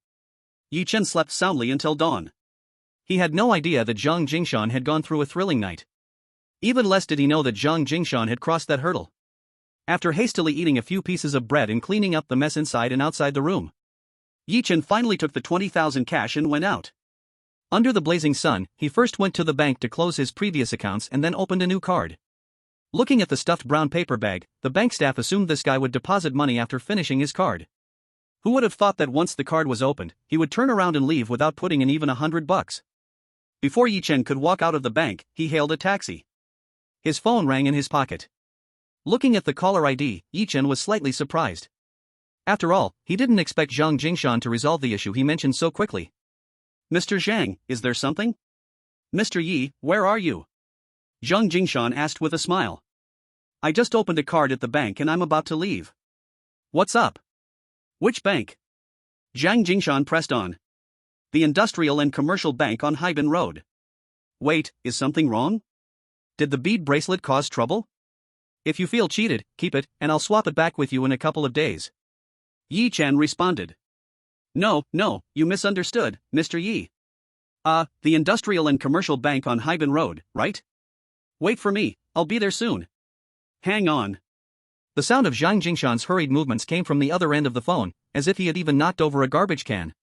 Yi Chen slept soundly until dawn. He had no idea that Zhang Jingshan had gone through a thrilling night. Even less did he know that Zhang Jingshan had crossed that hurdle. After hastily eating a few pieces of bread and cleaning up the mess inside and outside the room, Yi Chen finally took the 20,000 cash and went out. Under the blazing sun, he first went to the bank to close his previous accounts and then opened a new card. Looking at the stuffed brown paper bag, the bank staff assumed this guy would deposit money after finishing his card. Who would have thought that once the card was opened, he would turn around and leave without putting in even $100? Before Yi Chen could walk out of the bank, he hailed a taxi. His phone rang in his pocket. Looking at the caller ID, Yi Chen was slightly surprised. After all, he didn't expect Zhang Jingshan to resolve the issue he mentioned so quickly. "Mr. Zhang, is there something?" "Mr. Yi, where are you?" Zhang Jingshan asked with a smile. "I just opened a card at the bank and I'm about to leave." "What's up?" "Which bank?" Zhang Jingshan pressed on. "The Industrial and Commercial Bank on Haiban Road." "Wait, is something wrong? Did the bead bracelet cause trouble?" "If you feel cheated, keep it, and I'll swap it back with you in a couple of days." Yi Chen responded. No, you misunderstood, Mr. Yi. The Industrial and Commercial Bank on Haiban Road, right? Wait for me, I'll be there soon. Hang on." The sound of Zhang Jingshan's hurried movements came from the other end of the phone, as if he had even knocked over a garbage can.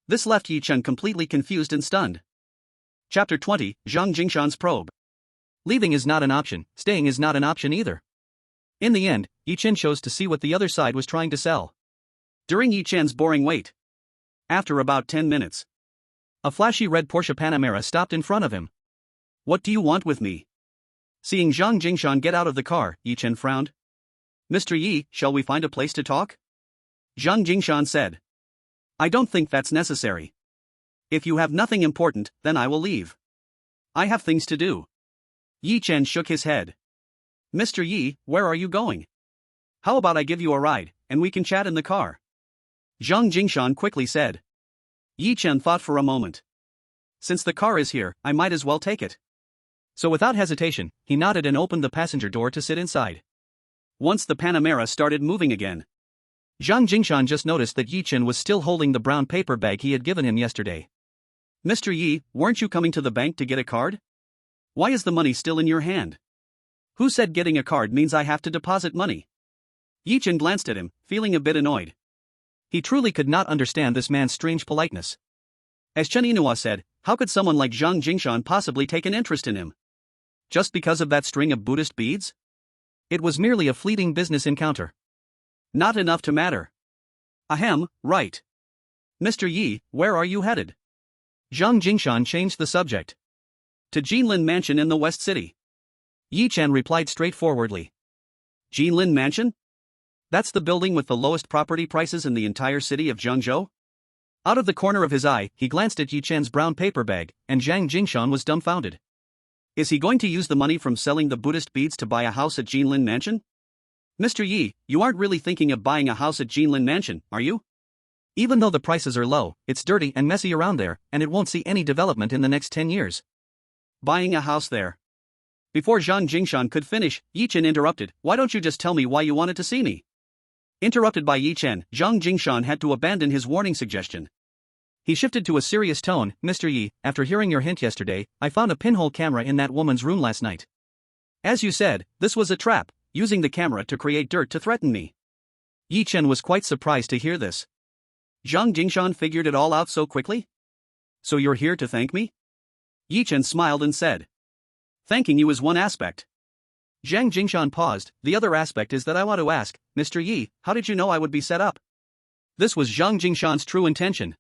This left Yi Chen completely confused and stunned. Chapter 20, Zhang Jingshan's Probe. Leaving is not an option, staying is not an option either. In the end, Yi Chen chose to see what the other side was trying to sell. During Yi Chen's boring wait, after about 10 minutes, a flashy red Porsche Panamera stopped in front of him. "What do you want with me?" Seeing Zhang Jingshan get out of the car, Yi Chen frowned. "Mr. Yi, shall we find a place to talk?" Zhang Jingshan said. "I don't think that's necessary. If you have nothing important, then I will leave. I have things to do." Yi Chen shook his head. "Mr. Yi, where are you going? How about I give you a ride, and we can chat in the car?" Zhang Jingshan quickly said. Yi Chen thought for a moment. "Since the car is here, I might as well take it." So without hesitation, he nodded and opened the passenger door to sit inside. Once the Panamera started moving again, Zhang Jingshan just noticed that Yi Chen was still holding the brown paper bag he had given him yesterday. "Mr. Yi, weren't you coming to the bank to get a card? Why is the money still in your hand? Who said getting a card means I have to deposit money?" Yi Chen glanced at him, feeling a bit annoyed. He truly could not understand this man's strange politeness. As Chen Yinhua said, how could someone like Zhang Jingshan possibly take an interest in him? Just because of that string of Buddhist beads? It was merely a fleeting business encounter. Not enough to matter. Ahem, right. "Mr. Yi, where are you headed?" Zhang Jingshan changed the subject. "To Jinlin Mansion in the West City." Yi Chen replied straightforwardly. "Jinlin Mansion? That's the building with the lowest property prices in the entire city of Zhengzhou?" Out of the corner of his eye, he glanced at Yi Chen's brown paper bag, and Zhang Jingshan was dumbfounded. Is he going to use the money from selling the Buddhist beads to buy a house at Jinlin Mansion? "Mr. Yi, you aren't really thinking of buying a house at Jinlin Mansion, are you? Even though the prices are low, it's dirty and messy around there, and it won't see any development in the next 10 years. Buying a house there?" Before Zhang Jingshan could finish, Yi Chen interrupted. "Why don't you just tell me why you wanted to see me?" Interrupted by Yi Chen, Zhang Jingshan had to abandon his warning suggestion. He shifted to a serious tone. "Mr. Yi, after hearing your hint yesterday, I found a pinhole camera in that woman's room last night. As you said, this was a trap, using the camera to create dirt to threaten me. Yi Chen was quite surprised to hear this. Zhang Jingshan figured it all out so quickly? So you're here to thank me? Yi Chen smiled and said. Thanking you is one aspect. Zhang Jingshan paused. The other aspect is that I want to ask, Mr. Yi, how did you know I would be set up? This was Zhang Jingshan's true intention.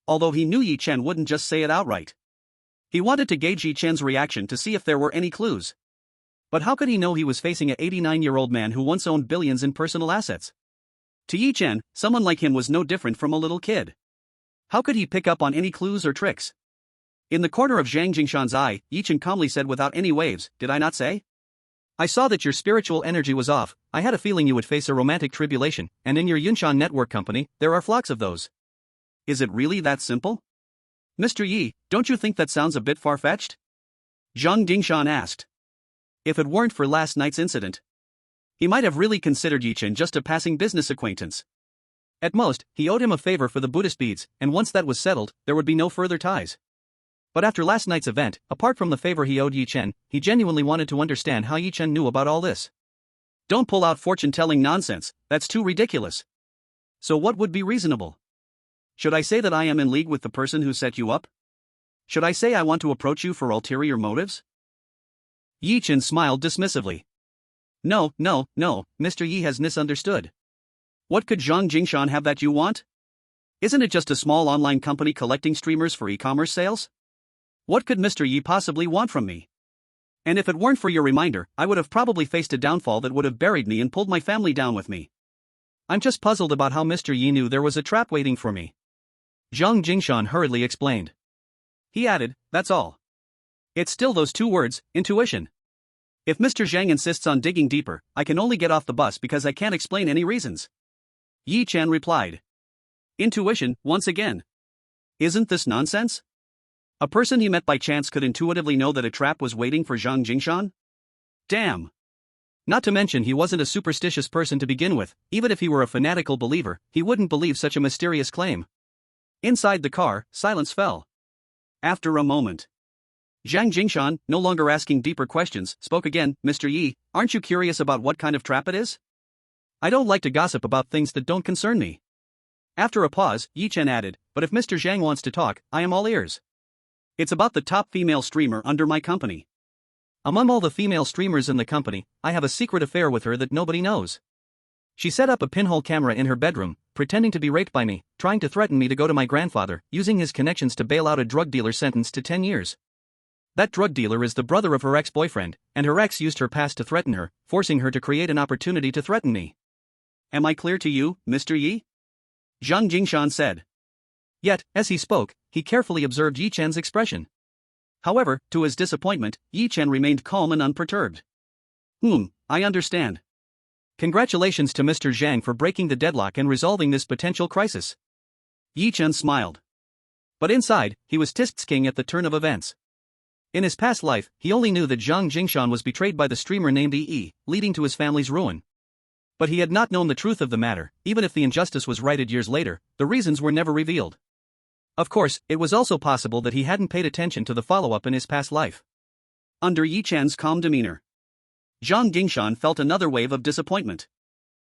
Although he knew Yi Chen wouldn't just say it outright. He wanted to gauge Yi Chen's reaction to see if there were any clues. But how could he know he was facing an 89-year-old man who once owned billions in personal assets? To Yi Chen, someone like him was no different from a little kid. How could he pick up on any clues or tricks? In the corner of Zhang Jingshan's eye, Yi Chen calmly said without any waves, did I not say? I saw that your spiritual energy was off. I had a feeling you would face a romantic tribulation, and in your Yunshan network company, there are flocks of those. Is it really that simple? Mr. Yi, don't you think that sounds a bit far-fetched? Zhang Jingshan asked. If it weren't for last night's incident, he might have really considered Yi Chen just a passing business acquaintance. At most, he owed him a favor for the Buddhist beads, and once that was settled, there would be no further ties. But after last night's event, apart from the favor he owed Yi Chen, he genuinely wanted to understand how Yi Chen knew about all this. Don't pull out fortune-telling nonsense, that's too ridiculous. So what would be reasonable? Should I say that I am in league with the person who set you up? Should I say I want to approach you for ulterior motives? Yi Chen smiled dismissively. No, Mr. Yi has misunderstood. What could Zhang Jingshan have that you want? Isn't it just a small online company collecting streamers for e-commerce sales? What could Mr. Yi possibly want from me? And if it weren't for your reminder, I would have probably faced a downfall that would have buried me and pulled my family down with me. I'm just puzzled about how Mr. Yi knew there was a trap waiting for me. Zhang Jingshan hurriedly explained. He added, that's all. It's still those two words, intuition. If Mr. Zhang insists on digging deeper, I can only get off the bus because I can't explain any reasons. Yi Chen replied. Intuition, once again. Isn't this nonsense? A person he met by chance could intuitively know that a trap was waiting for Zhang Jingshan? Damn. Not to mention he wasn't a superstitious person to begin with. Even if he were a fanatical believer, he wouldn't believe such a mysterious claim. Inside the car, silence fell. After a moment, Zhang Jingshan, no longer asking deeper questions, spoke again. Mr. Yi, aren't you curious about what kind of trap it is? I don't like to gossip about things that don't concern me. After a pause, Yi Chen added, but if Mr. Zhang wants to talk, I am all ears. It's about the top female streamer under my company. Among all the female streamers in the company, I have a secret affair with her that nobody knows. She set up a pinhole camera in her bedroom, pretending to be raped by me, trying to threaten me to go to my grandfather, using his connections to bail out a drug dealer sentenced to 10 years. That drug dealer is the brother of her ex-boyfriend, and her ex used her past to threaten her, forcing her to create an opportunity to threaten me. Am I clear to you, Mr. Yi? Zhang Jingshan said. Yet, as he spoke, he carefully observed Yi Chen's expression. However, to his disappointment, Yi Chen remained calm and unperturbed. I understand. Congratulations to Mr. Zhang for breaking the deadlock and resolving this potential crisis. Yi Chen smiled. But inside, he was king at the turn of events. In his past life, he only knew that Zhang Jingshan was betrayed by the streamer named Yi, leading to his family's ruin. But he had not known the truth of the matter. Even if the injustice was righted years later, the reasons were never revealed. Of course, it was also possible that he hadn't paid attention to the follow-up in his past life. Under Yi Chen's calm demeanor, Zhang Jingshan felt another wave of disappointment.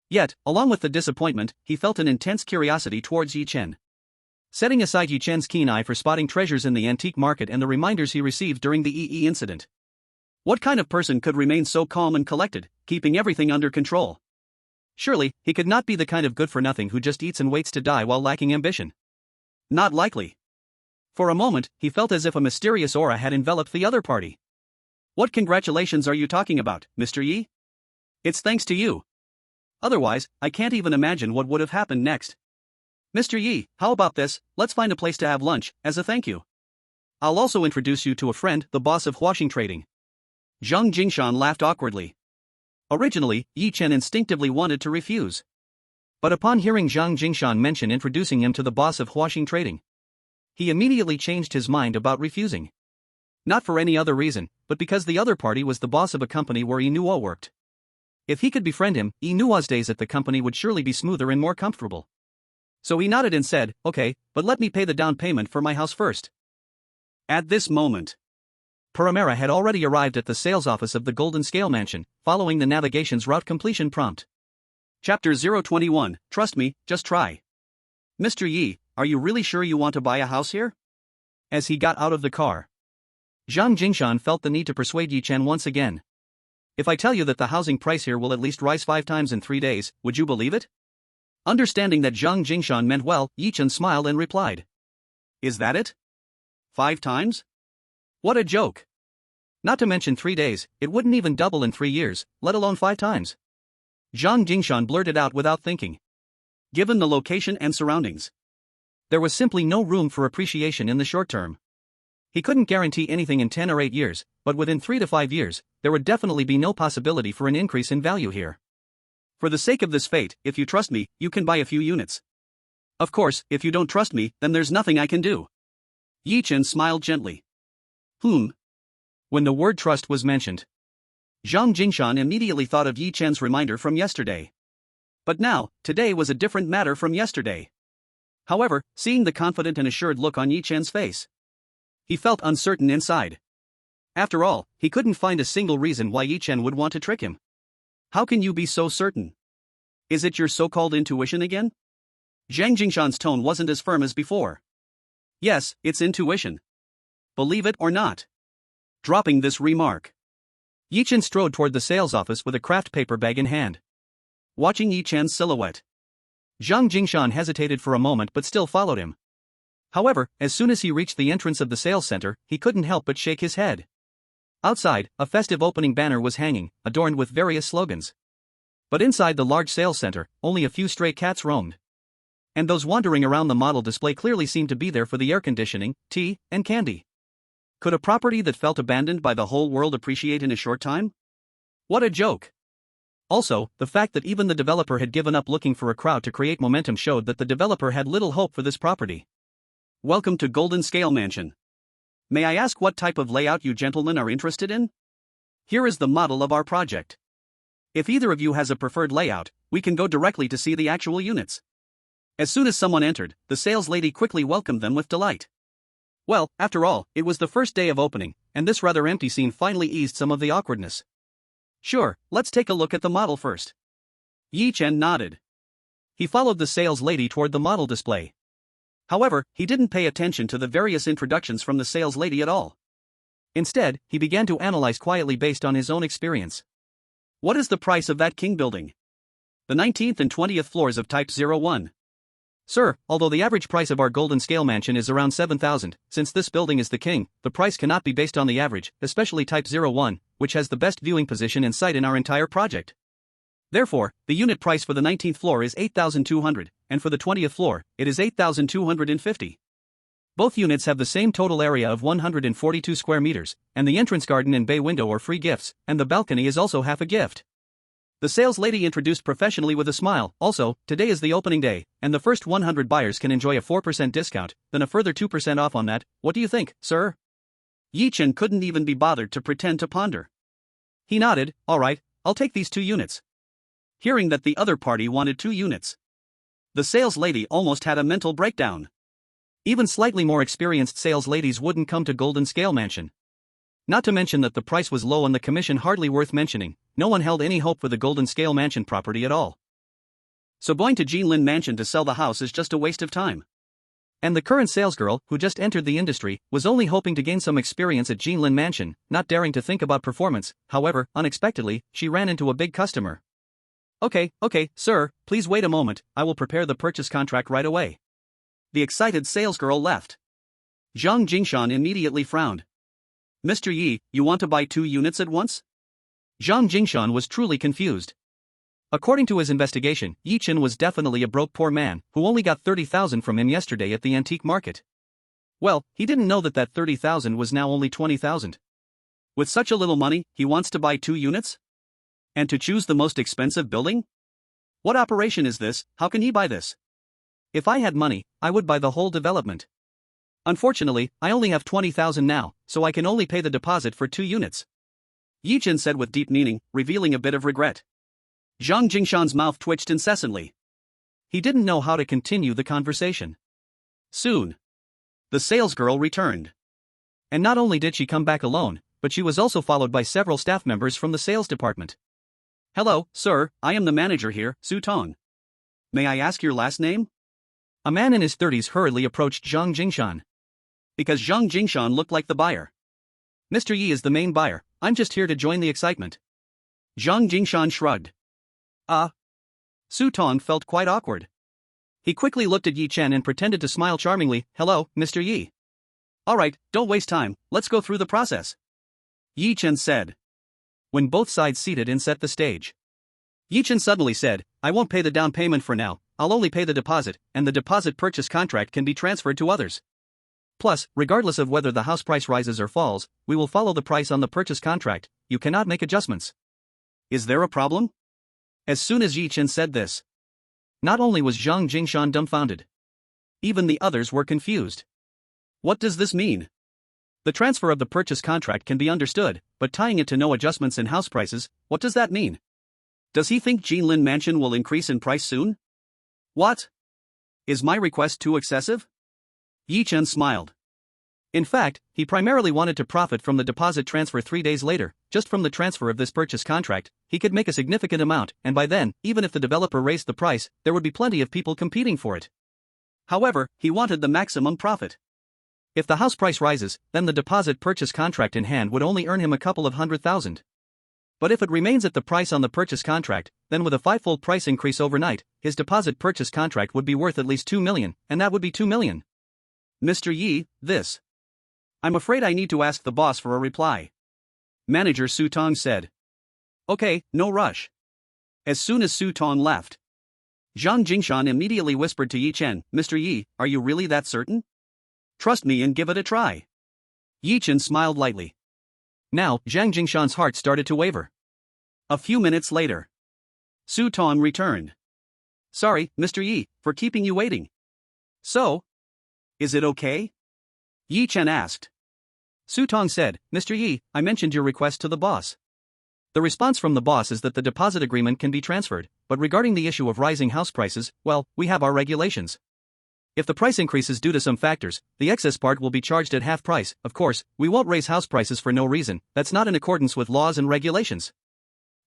Yet, along with the disappointment, he felt an intense curiosity towards Yi Chen. Setting aside Yi Chen's keen eye for spotting treasures in the antique market and the reminders he received during the EE incident, what kind of person could remain so calm and collected, keeping everything under control? Surely, he could not be the kind of good-for-nothing who just eats and waits to die while lacking ambition. Not likely. For a moment, he felt as if a mysterious aura had enveloped the other party. What congratulations are you talking about, Mr. Yi? It's thanks to you. Otherwise, I can't even imagine what would have happened next. Mr. Yi, how about this? Let's find a place to have lunch, as a thank you. I'll also introduce you to a friend, the boss of Huaxing Trading. Zhang Jingshan laughed awkwardly. Originally, Yi Chen instinctively wanted to refuse. But upon hearing Zhang Jingshan mention introducing him to the boss of Huaxing Trading, he immediately changed his mind about refusing. Not for any other reason, but because the other party was the boss of a company where Inuo worked. If he could befriend him, Inuo's days at the company would surely be smoother and more comfortable. So he nodded and said, okay, but let me pay the down payment for my house first. At this moment, Paramera had already arrived at the sales office of the Golden Scale Mansion, following the navigation's route completion prompt. Chapter 021, Trust me, just try. Mr. Yi, are you really sure you want to buy a house here? As he got out of the car, Zhang Jingshan felt the need to persuade Yi Chen once again. If I tell you that the housing price here will at least rise 5 times in 3 days, would you believe it? Understanding that Zhang Jingshan meant well, Yi Chen smiled and replied. Is that it? 5 times? What a joke. Not to mention 3 days, it wouldn't even double in 3 years, let alone 5 times. Zhang Jingshan blurted out without thinking. Given the location and surroundings, there was simply no room for appreciation in the short term. He couldn't guarantee anything in 10 or 8 years, but within 3 to 5 years, there would definitely be no possibility for an increase in value here. For the sake of this fate, if you trust me, you can buy a few units. Of course, if you don't trust me, then there's nothing I can do. Yi Chen smiled gently. When the word trust was mentioned, Zhang Jingshan immediately thought of Yi Chen's reminder from yesterday. But now, today was a different matter from yesterday. However, seeing the confident and assured look on Yi Chen's face, he felt uncertain inside. After all, he couldn't find a single reason why Yi Chen would want to trick him. How can you be so certain? Is it your so-called intuition again? Zhang Jingshan's tone wasn't as firm as before. Yes, it's intuition. Believe it or not. Dropping this remark, Yi Chen strode toward the sales office with a craft paper bag in hand. Watching Yi Chen's silhouette, Zhang Jingshan hesitated for a moment but still followed him. However, as soon as he reached the entrance of the sales center, he couldn't help but shake his head. Outside, a festive opening banner was hanging, adorned with various slogans. But inside the large sales center, only a few stray cats roamed. And those wandering around the model display clearly seemed to be there for the air conditioning, tea, and candy. Could a property that felt abandoned by the whole world appreciate in a short time? What a joke! Also, the fact that even the developer had given up looking for a crowd to create momentum showed that the developer had little hope for this property. Welcome to Golden Scale Mansion. May I ask what type of layout you gentlemen are interested in? Here is the model of our project. If either of you has a preferred layout, we can go directly to see the actual units. As soon as someone entered, the sales lady quickly welcomed them with delight. Well, after all, it was the first day of opening, and this rather empty scene finally eased some of the awkwardness. Sure, let's take a look at the model first. Yi Chen nodded. He followed the sales lady toward the model display. However, he didn't pay attention to the various introductions from the sales lady at all. Instead, he began to analyze quietly based on his own experience. What is the price of that king building? The 19th and 20th floors of Type 01. Sir, although the average price of our Golden Scale Mansion is around 7,000, since this building is the king, the price cannot be based on the average, especially Type 01, which has the best viewing position and sight in our entire project. Therefore, the unit price for the 19th floor is 8,200, and for the 20th floor, it is 8,250. Both units have the same total area of 142 square meters, and the entrance garden and bay window are free gifts, and the balcony is also half a gift. The sales lady introduced professionally with a smile. Also, today is the opening day, and the first 100 buyers can enjoy a 4% discount, then a further 2% off on that. What do you think, sir? Yi Chen couldn't even be bothered to pretend to ponder. He nodded. All right, I'll take these 2 units. Hearing that the other party wanted 2 units, the sales lady almost had a mental breakdown. Even slightly more experienced sales ladies wouldn't come to Golden Scale Mansion. Not to mention that the price was low and the commission hardly worth mentioning. No one held any hope for the Golden Scale Mansion property at all. So going to Jinlin Mansion to sell the house is just a waste of time. And the current salesgirl, who just entered the industry, was only hoping to gain some experience at Jinlin Mansion, not daring to think about performance. However, unexpectedly, she ran into a big customer. Okay, sir, please wait a moment, I will prepare the purchase contract right away. The excited salesgirl left. Zhang Jingshan immediately frowned. Mr. Yi, you want to buy 2 units at once? Zhang Jingshan was truly confused. According to his investigation, Yi Chen was definitely a broke poor man, who only got 30,000 from him yesterday at the antique market. Well, he didn't know that 30,000 was now only 20,000. With such a little money, he wants to buy 2 units? And to choose the most expensive building? What operation is this? How can he buy this? If I had money, I would buy the whole development. Unfortunately, I only have 20,000 now, so I can only pay the deposit for 2 units. Yi Chen said with deep meaning, revealing a bit of regret. Zhang Jingshan's mouth twitched incessantly. He didn't know how to continue the conversation. Soon, the salesgirl returned. And not only did she come back alone, but she was also followed by several staff members from the sales department. Hello, sir, I am the manager here, Su Tong. May I ask your last name? A man in his 30s hurriedly approached Zhang Jingshan. Because Zhang Jingshan looked like the buyer. Mr. Yi is the main buyer, I'm just here to join the excitement. Zhang Jingshan shrugged. Su Tong felt quite awkward. He quickly looked at Yi Chen and pretended to smile charmingly. Hello, Mr. Yi. Alright, don't waste time, let's go through the process. Yi Chen said. When both sides seated and set the stage. Yi Chen suddenly said, I won't pay the down payment for now, I'll only pay the deposit, and the deposit purchase contract can be transferred to others. Plus, regardless of whether the house price rises or falls, we will follow the price on the purchase contract, you cannot make adjustments. Is there a problem? As soon as Yi Chen said this, not only was Zhang Jingshan dumbfounded, even the others were confused. What does this mean? The transfer of the purchase contract can be understood, but tying it to no adjustments in house prices, what does that mean? Does he think Jinlin Mansion will increase in price soon? What? Is my request too excessive? Yi Chen smiled. In fact, he primarily wanted to profit from the deposit transfer 3 days later. Just from the transfer of this purchase contract, he could make a significant amount, and by then, even if the developer raised the price, there would be plenty of people competing for it. However, he wanted the maximum profit. If the house price rises, then the deposit purchase contract in hand would only earn him a couple of 100,000. But if it remains at the price on the purchase contract, then with a 5-fold price increase overnight, his deposit purchase contract would be worth at least 2 million, and that would be 2 million. Mr. Yi, this. I'm afraid I need to ask the boss for a reply. Manager Su Tong said. Okay, no rush. As soon as Su Tong left, Zhang Jingshan immediately whispered to Yi Chen, Mr. Yi, are you really that certain? Trust me and give it a try. Yi Chen smiled lightly. Now, Zhang Jingshan's heart started to waver. A few minutes later, Su Tong returned. Sorry, Mr. Yi, for keeping you waiting. So, is it okay? Yi Chen asked. Su Tong said, Mr. Yi, I mentioned your request to the boss. The response from the boss is that the deposit agreement can be transferred, but regarding the issue of rising house prices, well, we have our regulations. If the price increases due to some factors, the excess part will be charged at half price. Of course, we won't raise house prices for no reason, that's not in accordance with laws and regulations.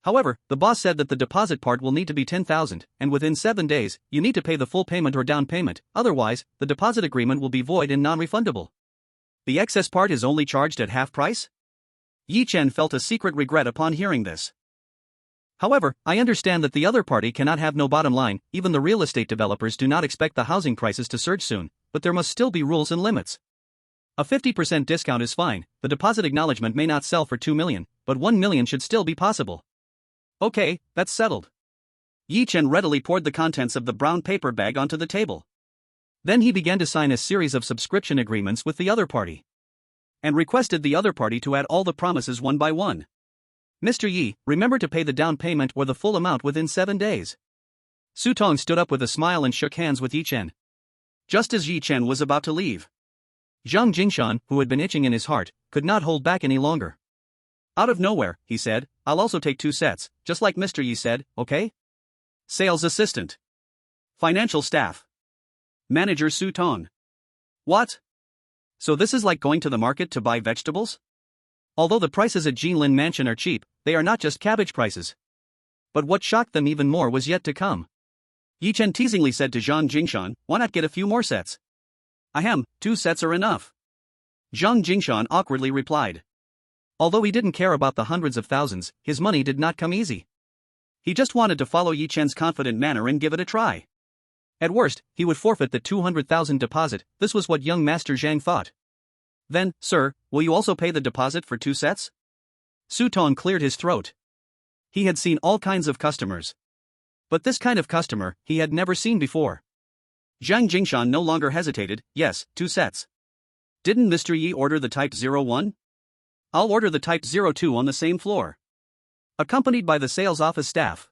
However, the boss said that the deposit part will need to be 10,000, and within 7 days, you need to pay the full payment or down payment, otherwise, the deposit agreement will be void and non-refundable. The excess part is only charged at half price? Yi Chen felt a secret regret upon hearing this. However, I understand that the other party cannot have no bottom line. Even the real estate developers do not expect the housing prices to surge soon, but there must still be rules and limits. A 50% discount is fine, the deposit acknowledgement may not sell for 2 million, but 1 million should still be possible. Okay, that's settled. Yi Chen readily poured the contents of the brown paper bag onto the table. Then he began to sign a series of subscription agreements with the other party, and requested the other party to add all the promises one by one. Mr. Yi, remember to pay the down payment or the full amount within 7 days. Su Tong stood up with a smile and shook hands with Yi Chen. Just as Yi Chen was about to leave, Zhang Jingshan, who had been itching in his heart, could not hold back any longer. Out of nowhere, he said, I'll also take 2 sets, just like Mr. Yi said, okay? Sales assistant. Financial staff. Manager Su Tong. What? So this is like going to the market to buy vegetables? Although the prices at Jinlin Mansion are cheap, they are not just cabbage prices. But what shocked them even more was yet to come. Yi Chen teasingly said to Zhang Jingshan, why not get a few more sets? Ahem, 2 sets are enough. Zhang Jingshan awkwardly replied. Although he didn't care about the hundreds of thousands, his money did not come easy. He just wanted to follow Yi Chen's confident manner and give it a try. At worst, he would forfeit the 200,000 deposit. This was what young Master Zhang thought. Then, sir, will you also pay the deposit for 2 sets? Su Tong cleared his throat. He had seen all kinds of customers, but this kind of customer he had never seen before. Zhang Jingshan no longer hesitated. Yes, 2 sets. Didn't Mr. Yi order the Type 01? I'll order the Type 02 on the same floor. Accompanied by the sales office staff,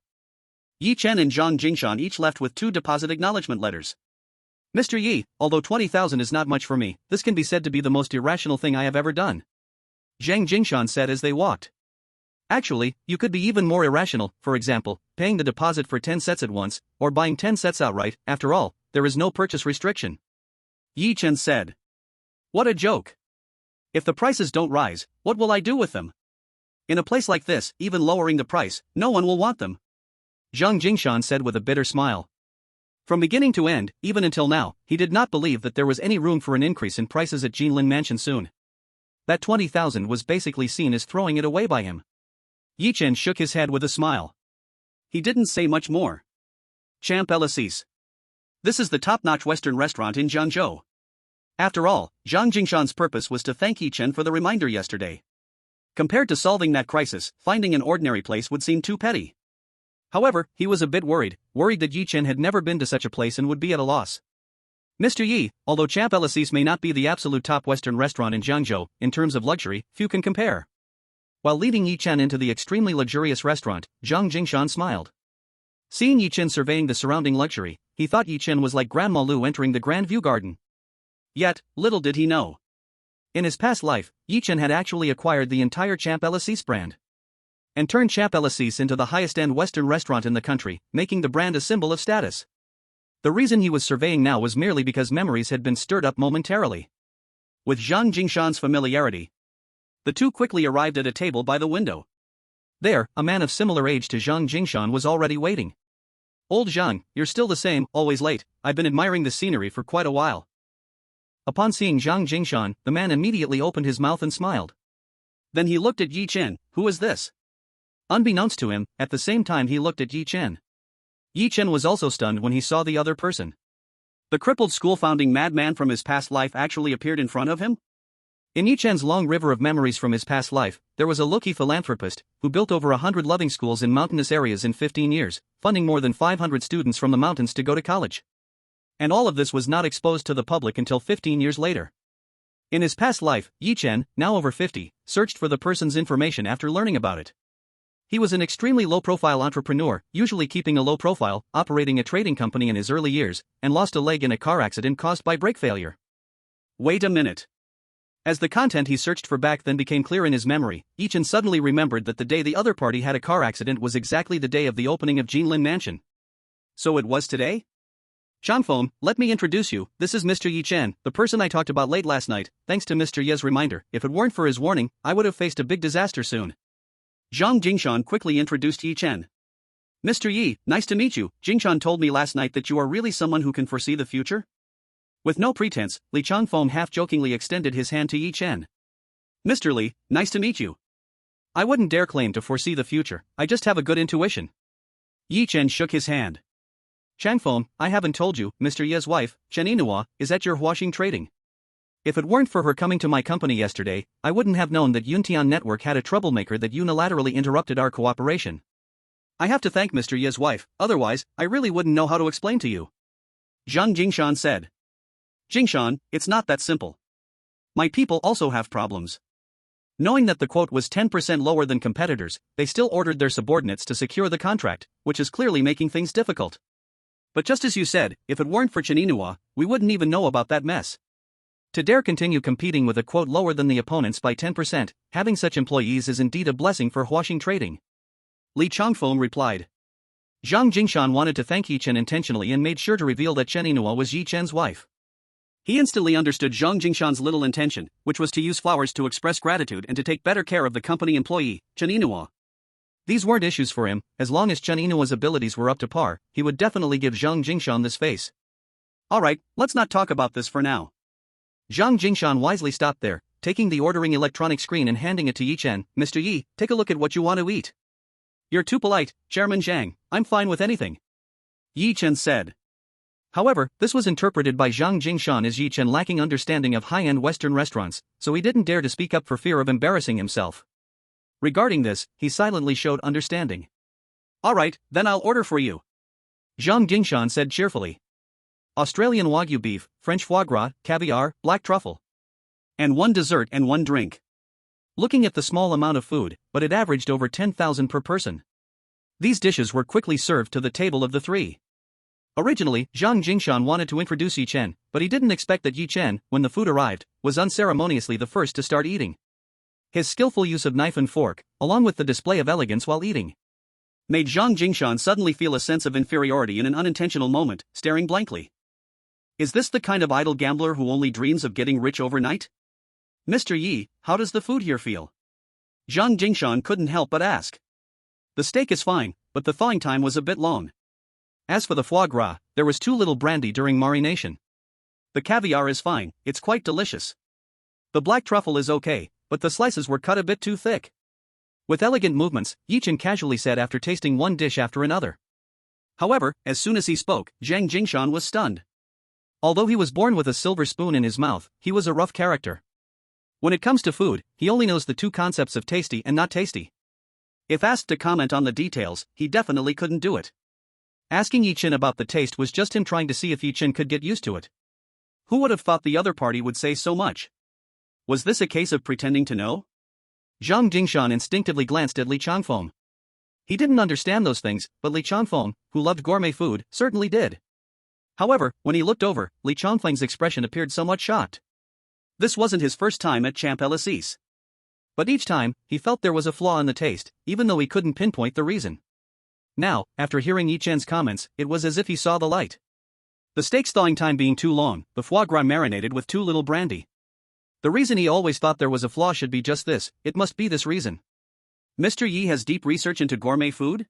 Yi Chen and Zhang Jingshan each left with 2 deposit acknowledgement letters. Mr. Yi, although 20,000 is not much for me, this can be said to be the most irrational thing I have ever done. Zhang Jingshan said as they walked. Actually, you could be even more irrational, for example, paying the deposit for 10 sets at once, or buying 10 sets outright. After all, there is no purchase restriction. Yi Chen said. What a joke. If the prices don't rise, what will I do with them? In a place like this, even lowering the price, no one will want them. Zhang Jingshan said with a bitter smile. From beginning to end, even until now, he did not believe that there was any room for an increase in prices at Jinlin Mansion soon. That 20,000 was basically seen as throwing it away by him. Yi Chen shook his head with a smile. He didn't say much more. Champ Elasis. This is the top-notch Western restaurant in Jiangzhou. After all, Zhang Jingshan's purpose was to thank Yi Chen for the reminder yesterday. Compared to solving that crisis, finding an ordinary place would seem too petty. However, he was a bit worried that Yi Chen had never been to such a place and would be at a loss. Mr. Yi, although Champ Elasis may not be the absolute top Western restaurant in Jiangzhou, in terms of luxury, few can compare. While leading Yi Chen into the extremely luxurious restaurant, Zhang Jingshan smiled. Seeing Yi Chen surveying the surrounding luxury, he thought Yi Chen was like Grandma Lu entering the Grand View Garden. Yet, little did he know. In his past life, Yi Chen had actually acquired the entire Champ Elasis brand. And turned Champ Elasis into the highest-end Western restaurant in the country, making the brand a symbol of status. The reason he was surveying now was merely because memories had been stirred up momentarily. With Zhang Jingshan's familiarity, the two quickly arrived at a table by the window. There, a man of similar age to Zhang Jingshan was already waiting. Old Zhang, you're still the same, always late. I've been admiring the scenery for quite a while. Upon seeing Zhang Jingshan, the man immediately opened his mouth and smiled. Then he looked at Yi Chen. Who is this? Unbeknownst to him, at the same time he looked at Yi Chen. Yi Chen was also stunned when he saw the other person. The crippled school-founding madman from his past life actually appeared in front of him? In Yi Chen's long river of memories from his past life, there was a low-key philanthropist who built over 100 loving schools in mountainous areas in 15 years, funding more than 500 students from the mountains to go to college. And all of this was not exposed to the public until 15 years later. In his past life, Yi Chen, now over 50, searched for the person's information after learning about it. He was an extremely low-profile entrepreneur, usually keeping a low profile, operating a trading company in his early years, and lost a leg in a car accident caused by brake failure. Wait a minute. As the content he searched for back then became clear in his memory, Yi Chen suddenly remembered that the day the other party had a car accident was exactly the day of the opening of Jinlin Mansion. So it was today? Changfeng, let me introduce you, this is Mr. Yi Chen, the person I talked about late last night. Thanks to Mr. Ye's reminder, if it weren't for his warning, I would have faced a big disaster soon. Zhang Jingshan quickly introduced Yi Chen. Mr. Yi, nice to meet you. Jingshan told me last night that you are really someone who can foresee the future? With no pretense, Li Changfeng half-jokingly extended his hand to Yi Chen. Mr. Li, nice to meet you. I wouldn't dare claim to foresee the future, I just have a good intuition. Yi Chen shook his hand. Changfeng, I haven't told you, Mr. Ye's wife, Chen Yinhua, is at your washing trading. If it weren't for her coming to my company yesterday, I wouldn't have known that Yuntian Network had a troublemaker that unilaterally interrupted our cooperation. I have to thank Mr. Ye's wife, otherwise, I really wouldn't know how to explain to you. Zhang Jingshan said. Jingshan, it's not that simple. My people also have problems. Knowing that the quote was 10% lower than competitors, they still ordered their subordinates to secure the contract, which is clearly making things difficult. But just as you said, if it weren't for Chen Yinhua, we wouldn't even know about that mess. To dare continue competing with a quote lower than the opponents by 10%, having such employees is indeed a blessing for Huaxing trading. Li Changfeng replied. Zhang Jingshan wanted to thank Yi Chen intentionally and made sure to reveal that Chen Yinhua was Yi Chen's wife. He instantly understood Zhang Jingshan's little intention, which was to use flowers to express gratitude and to take better care of the company employee, Chen Yinhua. These weren't issues for him, as long as Chen Yinhua's abilities were up to par, he would definitely give Zhang Jingshan this face. Alright, let's not talk about this for now. Zhang Jingshan wisely stopped there, taking the ordering electronic screen and handing it to Yi Chen. Mr. Yi, take a look at what you want to eat. You're too polite, Chairman Zhang, I'm fine with anything. Yi Chen said. However, this was interpreted by Zhang Jingshan as Yi Chen lacking understanding of high-end Western restaurants, so he didn't dare to speak up for fear of embarrassing himself. Regarding this, he silently showed understanding. Alright, then I'll order for you. Zhang Jingshan said cheerfully. Australian Wagyu beef, French foie gras, caviar, black truffle. And one dessert and one drink. Looking at the small amount of food, but it averaged over 10,000 per person. These dishes were quickly served to the table of the three. Originally, Zhang Jingshan wanted to introduce Yi Chen, but he didn't expect that Yi Chen, when the food arrived, was unceremoniously the first to start eating. His skillful use of knife and fork, along with the display of elegance while eating, made Zhang Jingshan suddenly feel a sense of inferiority in an unintentional moment, staring blankly. Is this the kind of idle gambler who only dreams of getting rich overnight? Mr. Yi, how does the food here feel? Zhang Jingshan couldn't help but ask. The steak is fine, but the thawing time was a bit long. As for the foie gras, there was too little brandy during marination. The caviar is fine, it's quite delicious. The black truffle is okay, but the slices were cut a bit too thick. With elegant movements, Yichen casually said after tasting one dish after another. However, as soon as he spoke, Zhang Jingshan was stunned. Although he was born with a silver spoon in his mouth, he was a rough character. When it comes to food, he only knows the two concepts of tasty and not tasty. If asked to comment on the details, he definitely couldn't do it. Asking Yichen about the taste was just him trying to see if Yichen could get used to it. Who would have thought the other party would say so much? Was this a case of pretending to know? Zhang Jingshan instinctively glanced at Li Changfeng. He didn't understand those things, but Li Changfeng, who loved gourmet food, certainly did. However, when he looked over, Li Changfeng's expression appeared somewhat shocked. This wasn't his first time at Champ Elysees. But each time, he felt there was a flaw in the taste, even though he couldn't pinpoint the reason. Now, after hearing Yichen's comments, it was as if he saw the light. The steak's thawing time being too long, the foie gras marinated with too little brandy. The reason he always thought there was a flaw should be just this, it must be this reason. Mr. Yi has deep research into gourmet food?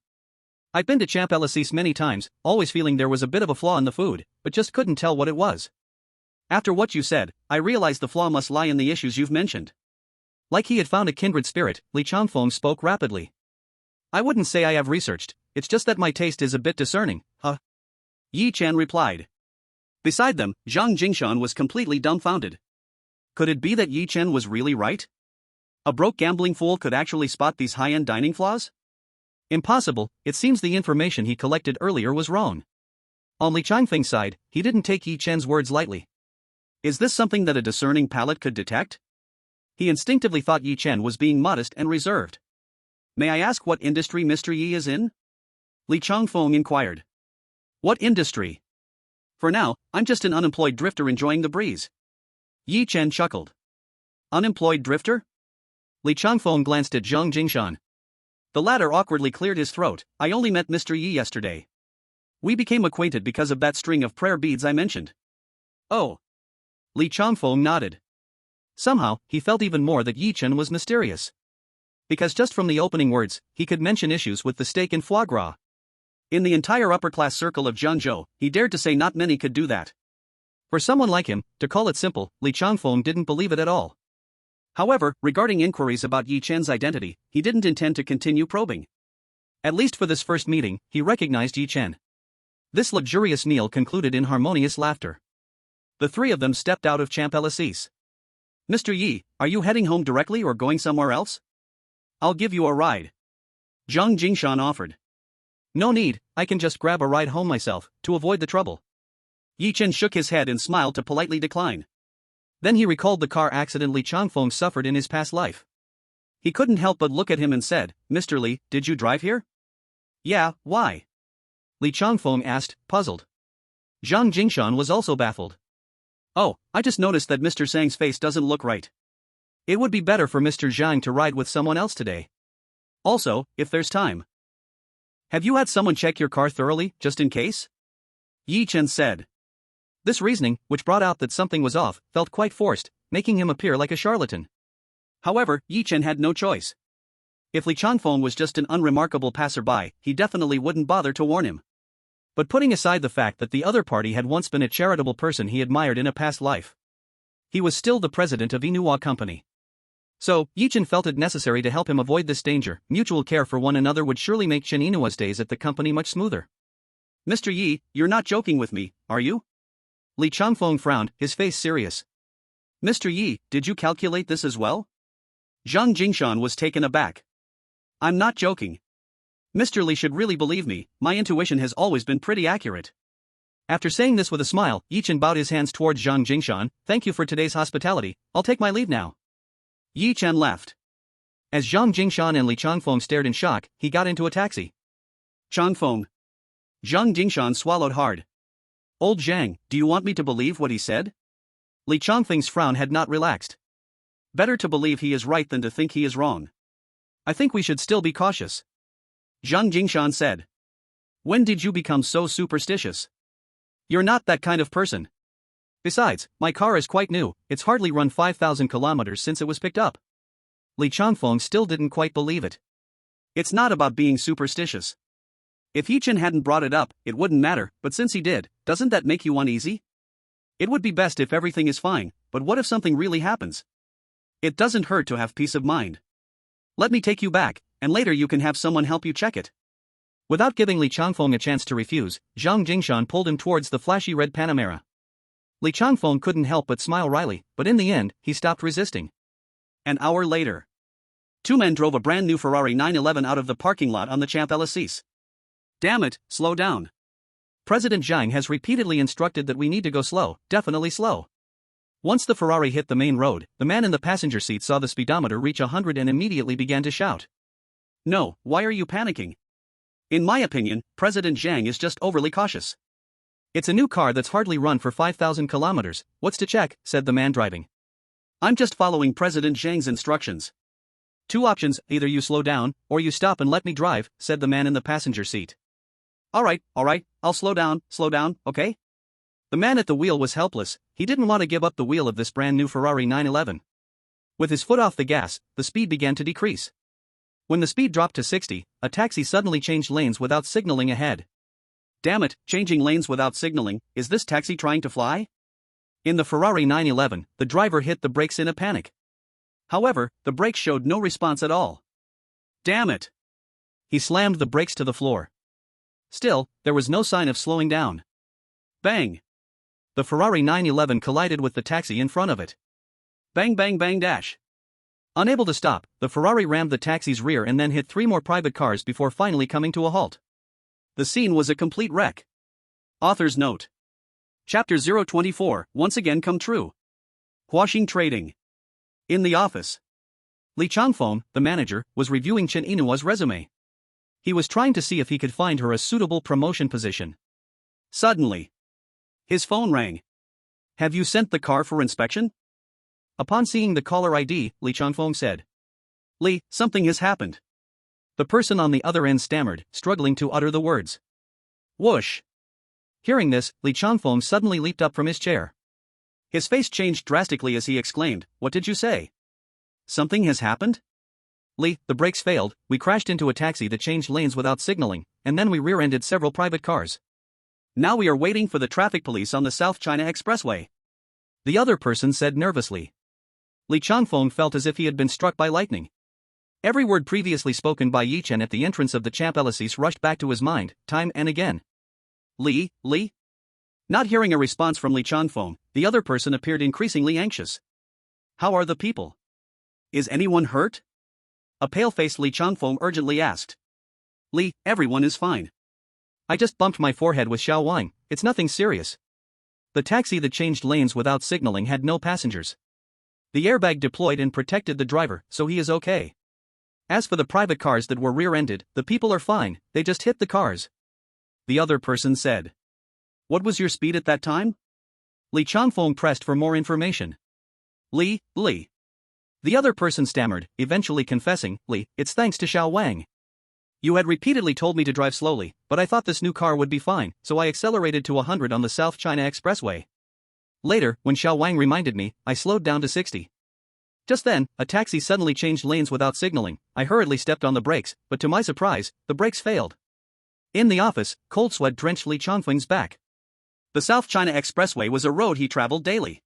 I've been to Champ Elysees many times, always feeling there was a bit of a flaw in the food, but just couldn't tell what it was. After what you said, I realized the flaw must lie in the issues you've mentioned. Like he had found a kindred spirit, Li Changfeng spoke rapidly. I wouldn't say I have researched, it's just that my taste is a bit discerning, huh? Yi Chen replied. Beside them, Zhang Jingshan was completely dumbfounded. Could it be that Yi Chen was really right? A broke gambling fool could actually spot these high-end dining flaws? Impossible, it seems the information he collected earlier was wrong. On Li Changfeng's side, he didn't take Yi Chen's words lightly. Is this something that a discerning palate could detect? He instinctively thought Yi Chen was being modest and reserved. May I ask what industry Mr. Yi is in? Li Changfeng inquired. What industry? For now, I'm just an unemployed drifter enjoying the breeze. Yi Chen chuckled. Unemployed drifter? Li Changfeng glanced at Zhang Jingshan. The latter awkwardly cleared his throat. I only met Mr. Yi yesterday. We became acquainted because of that string of prayer beads I mentioned. Oh. Li Changfeng nodded. Somehow, he felt even more that Yi Chen was mysterious. Because just from the opening words, he could mention issues with the steak and foie gras. In the entire upper-class circle of Zhangzhou, he dared to say not many could do that. For someone like him, to call it simple, Li Changfeng didn't believe it at all. However, regarding inquiries about Yi Chen's identity, he didn't intend to continue probing. At least for this first meeting, he recognized Yi Chen. This luxurious meal concluded in harmonious laughter. The three of them stepped out of Champ Elysees. Mr. Yi, are you heading home directly or going somewhere else? I'll give you a ride. Zhang Jingshan offered. No need, I can just grab a ride home myself, to avoid the trouble. Yi Chen shook his head and smiled to politely decline. Then he recalled the car accident Li Changfeng suffered in his past life. He couldn't help but look at him and said, Mr. Li, did you drive here? Yeah, why? Li Changfeng asked, puzzled. Zhang Jingshan was also baffled. Oh, I just noticed that Mr. Zhang's face doesn't look right. It would be better for Mr. Zhang to ride with someone else today. Also, if there's time. Have you had someone check your car thoroughly, just in case? Yi Chen said. This reasoning, which brought out that something was off, felt quite forced, making him appear like a charlatan. However, Yi Chen had no choice. If Li Changfeng was just an unremarkable passerby, he definitely wouldn't bother to warn him. But putting aside the fact that the other party had once been a charitable person he admired in a past life, he was still the president of Inua Company. So, Yi Chen felt it necessary to help him avoid this danger. Mutual care for one another would surely make Chen Inua's days at the company much smoother. Mr. Yi, you're not joking with me, are you? Li Changfeng frowned, his face serious. Mr. Yi, did you calculate this as well? Zhang Jingshan was taken aback. I'm not joking. Mr. Li should really believe me, my intuition has always been pretty accurate. After saying this with a smile, Yi Chen bowed his hands towards Zhang Jingshan. Thank you for today's hospitality, I'll take my leave now. Yi Chen left. As Zhang Jingshan and Li Changfeng stared in shock, he got into a taxi. Changfeng. Zhang Jingshan swallowed hard. Old Zhang, do you want me to believe what he said? Li Changfeng's frown had not relaxed. Better to believe he is right than to think he is wrong. I think we should still be cautious. Zhang Jingshan said. When did you become so superstitious? You're not that kind of person. Besides, my car is quite new, it's hardly run 5,000 kilometers since it was picked up. Li Changfeng still didn't quite believe it. It's not about being superstitious. If Yichen hadn't brought it up, it wouldn't matter, but since he did, doesn't that make you uneasy? It would be best if everything is fine, but what if something really happens? It doesn't hurt to have peace of mind. Let me take you back, and later you can have someone help you check it. Without giving Li Changfeng a chance to refuse, Zhang Jingshan pulled him towards the flashy red Panamera. Li Changfeng couldn't help but smile wryly, but in the end, he stopped resisting. An hour later, two men drove a brand new Ferrari 911 out of the parking lot on the Champs-Élysées. Damn it, slow down. President Zhang has repeatedly instructed that we need to go slow, definitely slow. Once the Ferrari hit the main road, the man in the passenger seat saw the speedometer reach 100 and immediately began to shout. No, why are you panicking? In my opinion, President Zhang is just overly cautious. It's a new car that's hardly run for 5,000 kilometers, what's to check, said the man driving. I'm just following President Zhang's instructions. Two options, either you slow down, or you stop and let me drive, said the man in the passenger seat. Alright, I'll slow down, okay? The man at the wheel was helpless, he didn't want to give up the wheel of this brand new Ferrari 911. With his foot off the gas, the speed began to decrease. When the speed dropped to 60, a taxi suddenly changed lanes without signaling ahead. Damn it, changing lanes without signaling, is this taxi trying to fly? In the Ferrari 911, the driver hit the brakes in a panic. However, the brakes showed no response at all. Damn it! He slammed the brakes to the floor. Still, there was no sign of slowing down. Bang! The Ferrari 911 collided with the taxi in front of it. Bang bang bang dash! Unable to stop, the Ferrari rammed the taxi's rear and then hit three more private cars before finally coming to a halt. The scene was a complete wreck. Author's note. Chapter 024, once again come true. Huaxing Trading. In the office. Li Changfeng, the manager, was reviewing Chen Inua's resume. He was trying to see if he could find her a suitable promotion position. Suddenly, his phone rang. Have you sent the car for inspection? Upon seeing the caller ID, Li Changfeng said. Li, something has happened. The person on the other end stammered, struggling to utter the words. Whoosh. Hearing this, Li Changfeng suddenly leaped up from his chair. His face changed drastically as he exclaimed, "What did you say? Something has happened?" Li, the brakes failed, we crashed into a taxi that changed lanes without signaling, and then we rear-ended several private cars. Now we are waiting for the traffic police on the South China Expressway. The other person said nervously. Li Changfeng felt as if he had been struck by lightning. Every word previously spoken by Yi Chen at the entrance of the Champs-Élysées rushed back to his mind, time and again. Li? Not hearing a response from Li Changfeng, the other person appeared increasingly anxious. How are the people? Is anyone hurt? A pale-faced Li Changfeng urgently asked. Li, everyone is fine. I just bumped my forehead with Xiao Wang, it's nothing serious. The taxi that changed lanes without signaling had no passengers. The airbag deployed and protected the driver, so he is okay. As for the private cars that were rear-ended, the people are fine, they just hit the cars. The other person said. What was your speed at that time? Li Changfeng pressed for more information. Li. The other person stammered, eventually confessing, Li, it's thanks to Xiao Wang. You had repeatedly told me to drive slowly, but I thought this new car would be fine, so I accelerated to 100 on the South China Expressway. Later, when Xiao Wang reminded me, I slowed down to 60. Just then, a taxi suddenly changed lanes without signaling. I hurriedly stepped on the brakes, but to my surprise, the brakes failed. In the office, cold sweat drenched Li Changfeng's back. The South China Expressway was a road he traveled daily.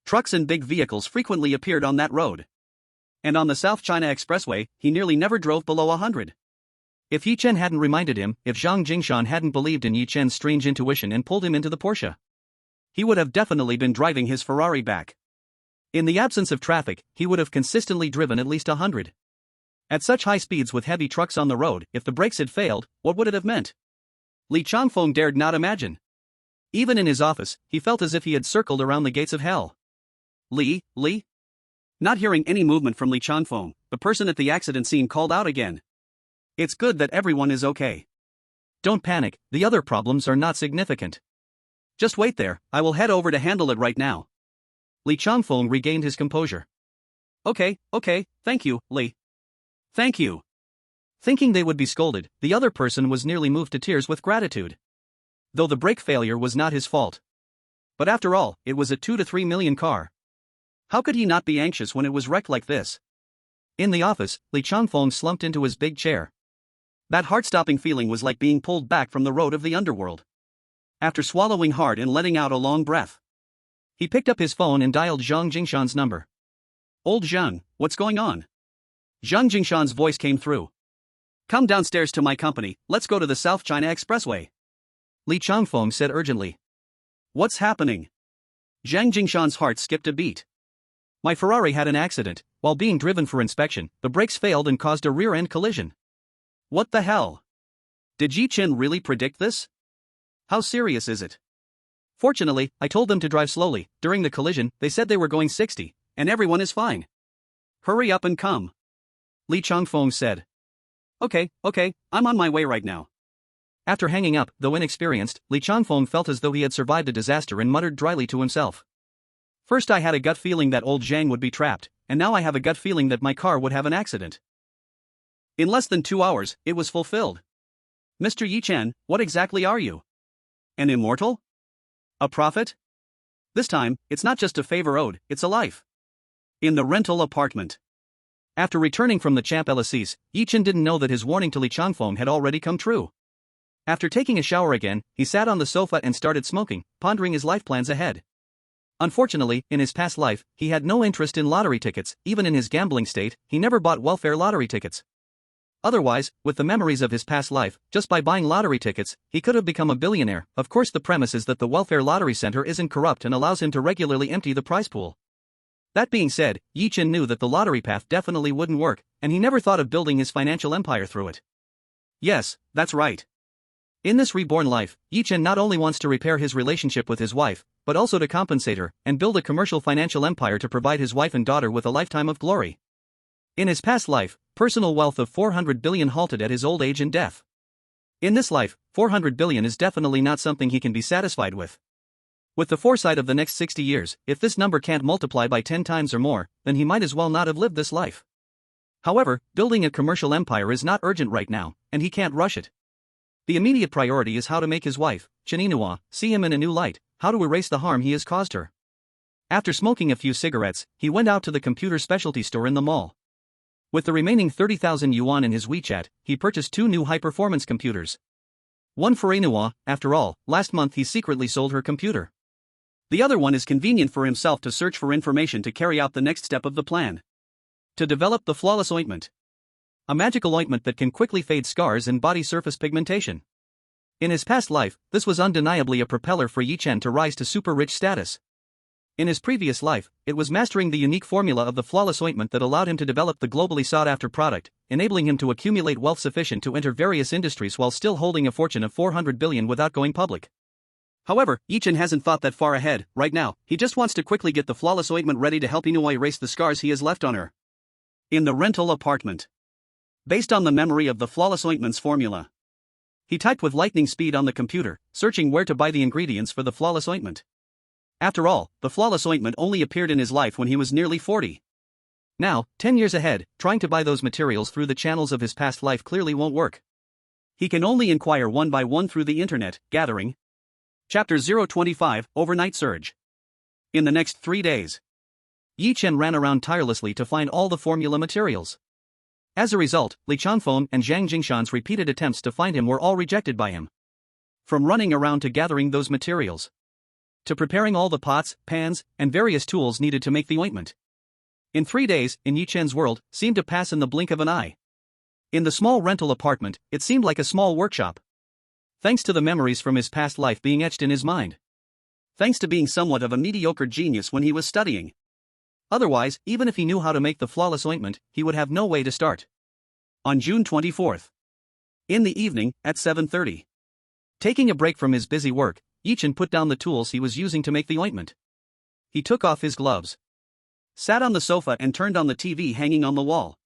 Trucks and big vehicles frequently appeared on that road. And on the South China Expressway, he nearly never drove below 100. If Yi Chen hadn't reminded him, if Zhang Jingshan hadn't believed in Yi Chen's strange intuition and pulled him into the Porsche, he would have definitely been driving his Ferrari back. In the absence of traffic, he would have consistently driven at least 100. At such high speeds with heavy trucks on the road, if the brakes had failed, what would it have meant? Li Changfeng dared not imagine. Even in his office, he felt as if he had circled around the gates of hell. Li? Not hearing any movement from Li Changfeng, the person at the accident scene called out again. It's good that everyone is okay. Don't panic, the other problems are not significant. Just wait there, I will head over to handle it right now. Li Changfeng regained his composure. Okay, thank you, Li. Thank you. Thinking they would be scolded, the other person was nearly moved to tears with gratitude. Though the brake failure was not his fault. But after all, it was a 2 to 3 million car. How could he not be anxious when it was wrecked like this? In the office, Li Changfeng slumped into his big chair. That heart-stopping feeling was like being pulled back from the road of the underworld. After swallowing hard and letting out a long breath, he picked up his phone and dialed Zhang Jingshan's number. "Old Zhang, what's going on?" Zhang Jingshan's voice came through. "Come downstairs to my company, let's go to the South China Expressway," Li Changfeng said urgently. "What's happening?" Zhang Jingshan's heart skipped a beat. "My Ferrari had an accident. While being driven for inspection, the brakes failed and caused a rear-end collision." "What the hell? Did Yi Chen really predict this? How serious is it?" "Fortunately, I told them to drive slowly. During the collision, they said they were going 60, and everyone is fine." "Hurry up and come," Li Changfeng said. Okay, I'm on my way right now." After hanging up, though inexperienced, Li Changfeng felt as though he had survived a disaster and muttered dryly to himself. "First I had a gut feeling that old Zhang would be trapped, and now I have a gut feeling that my car would have an accident." In less than 2 hours, it was fulfilled. "Mr. Yi Chen, what exactly are you? An immortal? A prophet? This time, it's not just a favor owed, it's a life." In the rental apartment. After returning from the Champs-Élysées, Yi Chen didn't know that his warning to Li Changfeng had already come true. After taking a shower again, he sat on the sofa and started smoking, pondering his life plans ahead. Unfortunately, in his past life, he had no interest in lottery tickets. Even in his gambling state, he never bought welfare lottery tickets. Otherwise, with the memories of his past life, just by buying lottery tickets, he could have become a billionaire. Of course, the premise is that the welfare lottery center isn't corrupt and allows him to regularly empty the prize pool. That being said, Yi Chen knew that the lottery path definitely wouldn't work, and he never thought of building his financial empire through it. Yes, that's right. In this reborn life, Yi Chen not only wants to repair his relationship with his wife, but also to compensate her and build a commercial financial empire to provide his wife and daughter with a lifetime of glory. In his past life, personal wealth of 400 billion halted at his old age and death. In this life, 400 billion is definitely not something he can be satisfied with. With the foresight of the next 60 years, if this number can't multiply by 10 times or more, then he might as well not have lived this life. However, building a commercial empire is not urgent right now, and he can't rush it. The immediate priority is how to make his wife, Chen Yinhua, see him in a new light, how to erase the harm he has caused her. After smoking a few cigarettes, he went out to the computer specialty store in the mall. With the remaining 30,000 yuan in his WeChat, he purchased 2 new high-performance computers. One for Yinhua, after all, last month he secretly sold her computer. The other one is convenient for himself to search for information to carry out the next step of the plan. To develop the flawless ointment. A magical ointment that can quickly fade scars and body surface pigmentation. In his past life, this was undeniably a propeller for Yi Chen to rise to super-rich status. In his previous life, it was mastering the unique formula of the flawless ointment that allowed him to develop the globally sought-after product, enabling him to accumulate wealth sufficient to enter various industries while still holding a fortune of 400 billion without going public. However, Yi Chen hasn't thought that far ahead. Right now, he just wants to quickly get the flawless ointment ready to help Yinhua erase the scars he has left on her. In the rental apartment. Based on the memory of the flawless ointment's formula, he typed with lightning speed on the computer, searching where to buy the ingredients for the flawless ointment. After all, the flawless ointment only appeared in his life when he was nearly 40. Now, 10 years ahead, trying to buy those materials through the channels of his past life clearly won't work. He can only inquire one by one through the internet, gathering. Chapter 025, Overnight Surge. In the next 3 days, Yi Chen ran around tirelessly to find all the formula materials. As a result, Li Changfeng and Zhang Jingshan's repeated attempts to find him were all rejected by him. From running around to gathering those materials, to preparing all the pots, pans, and various tools needed to make the ointment. In 3 days, in Yi Chen's world, seemed to pass in the blink of an eye. In the small rental apartment, it seemed like a small workshop. Thanks to the memories from his past life being etched in his mind. Thanks to being somewhat of a mediocre genius when he was studying. Otherwise, even if he knew how to make the flawless ointment, he would have no way to start. On June 24th. In the evening, at 7:30. Taking a break from his busy work, Yi Chen put down the tools he was using to make the ointment. He took off his gloves, sat on the sofa and turned on the TV hanging on the wall.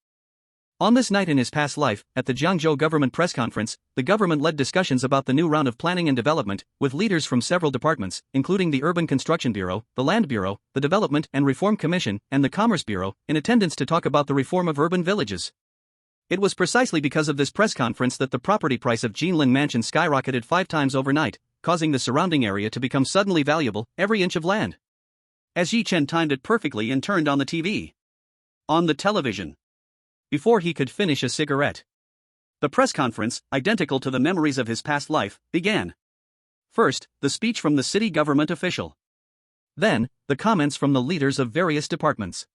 On this night in his past life, at the Jiangzhou government press conference, the government led discussions about the new round of planning and development, with leaders from several departments, including the Urban Construction Bureau, the Land Bureau, the Development and Reform Commission, and the Commerce Bureau, in attendance to talk about the reform of urban villages. It was precisely because of this press conference that the property price of Jinlin Mansion skyrocketed 5 times overnight, causing the surrounding area to become suddenly valuable, every inch of land. As Yi Chen timed it perfectly and turned on the TV. On the television. Before he could finish a cigarette. The press conference, identical to the memories of his past life, began. First, the speech from the city government official. Then, the comments from the leaders of various departments.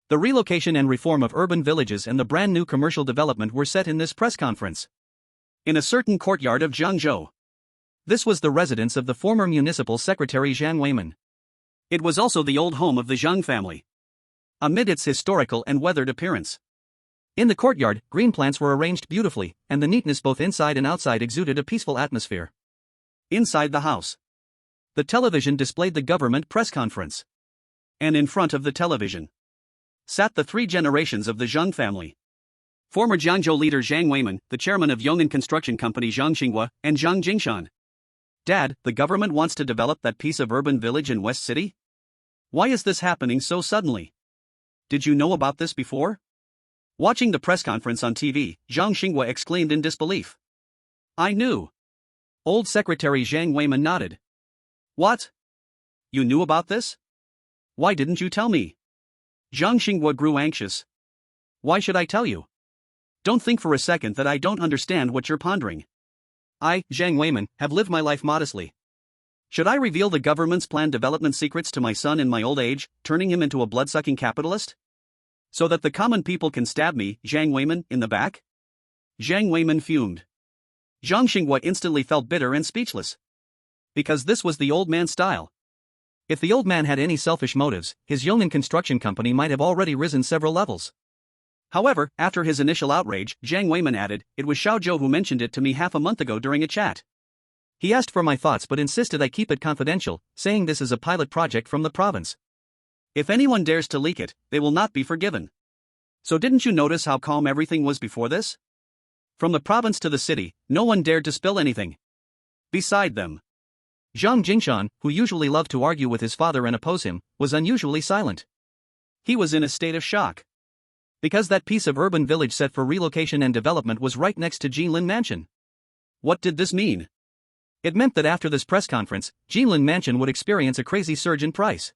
The relocation and reform of urban villages and the brand new commercial development were set in this press conference. In a certain courtyard of Jiangzhou. This was the residence of the former municipal secretary Zhang Weiman. It was also the old home of the Zhang family. Amid its historical and weathered appearance. In the courtyard, green plants were arranged beautifully, and the neatness both inside and outside exuded a peaceful atmosphere. Inside the house. The television displayed the government press conference. And in front of the television sat the 3 generations of the Zhang family. Former Jiangzhou leader Zhang Weiman, the chairman of Yong'an Construction Company Zhang Xinghua, and Zhang Jingshan. Dad, the government wants to develop that piece of urban village in West City? Why is this happening so suddenly? Did you know about this before? Watching the press conference on TV, Zhang Xinghua exclaimed in disbelief. I knew. Old Secretary Zhang Weiman nodded. What? You knew about this? Why didn't you tell me? Zhang Xinghua grew anxious. Why should I tell you? Don't think for a second that I don't understand what you're pondering. I, Zhang Weiman, have lived my life modestly. Should I reveal the government's planned development secrets to my son in my old age, turning him into a blood-sucking capitalist? So that the common people can stab me, Zhang Weiman, in the back? Zhang Weiman fumed. Zhang Xinghua instantly felt bitter and speechless. Because this was the old man's style. If the old man had any selfish motives, his Yong'an Construction Company might have already risen several levels. However, after his initial outrage, Zhang Weiman added, it was Xiao Zhou who mentioned it to me half a month ago during a chat. He asked for my thoughts but insisted I keep it confidential, saying this is a pilot project from the province. If anyone dares to leak it, they will not be forgiven. So didn't you notice how calm everything was before this? From the province to the city, no one dared to spill anything. Beside them. Zhang Jingshan, who usually loved to argue with his father and oppose him, was unusually silent. He was in a state of shock. Because that piece of urban village set for relocation and development was right next to Jinlin Mansion. What did this mean? It meant that after this press conference, Jinlin Mansion would experience a crazy surge in price.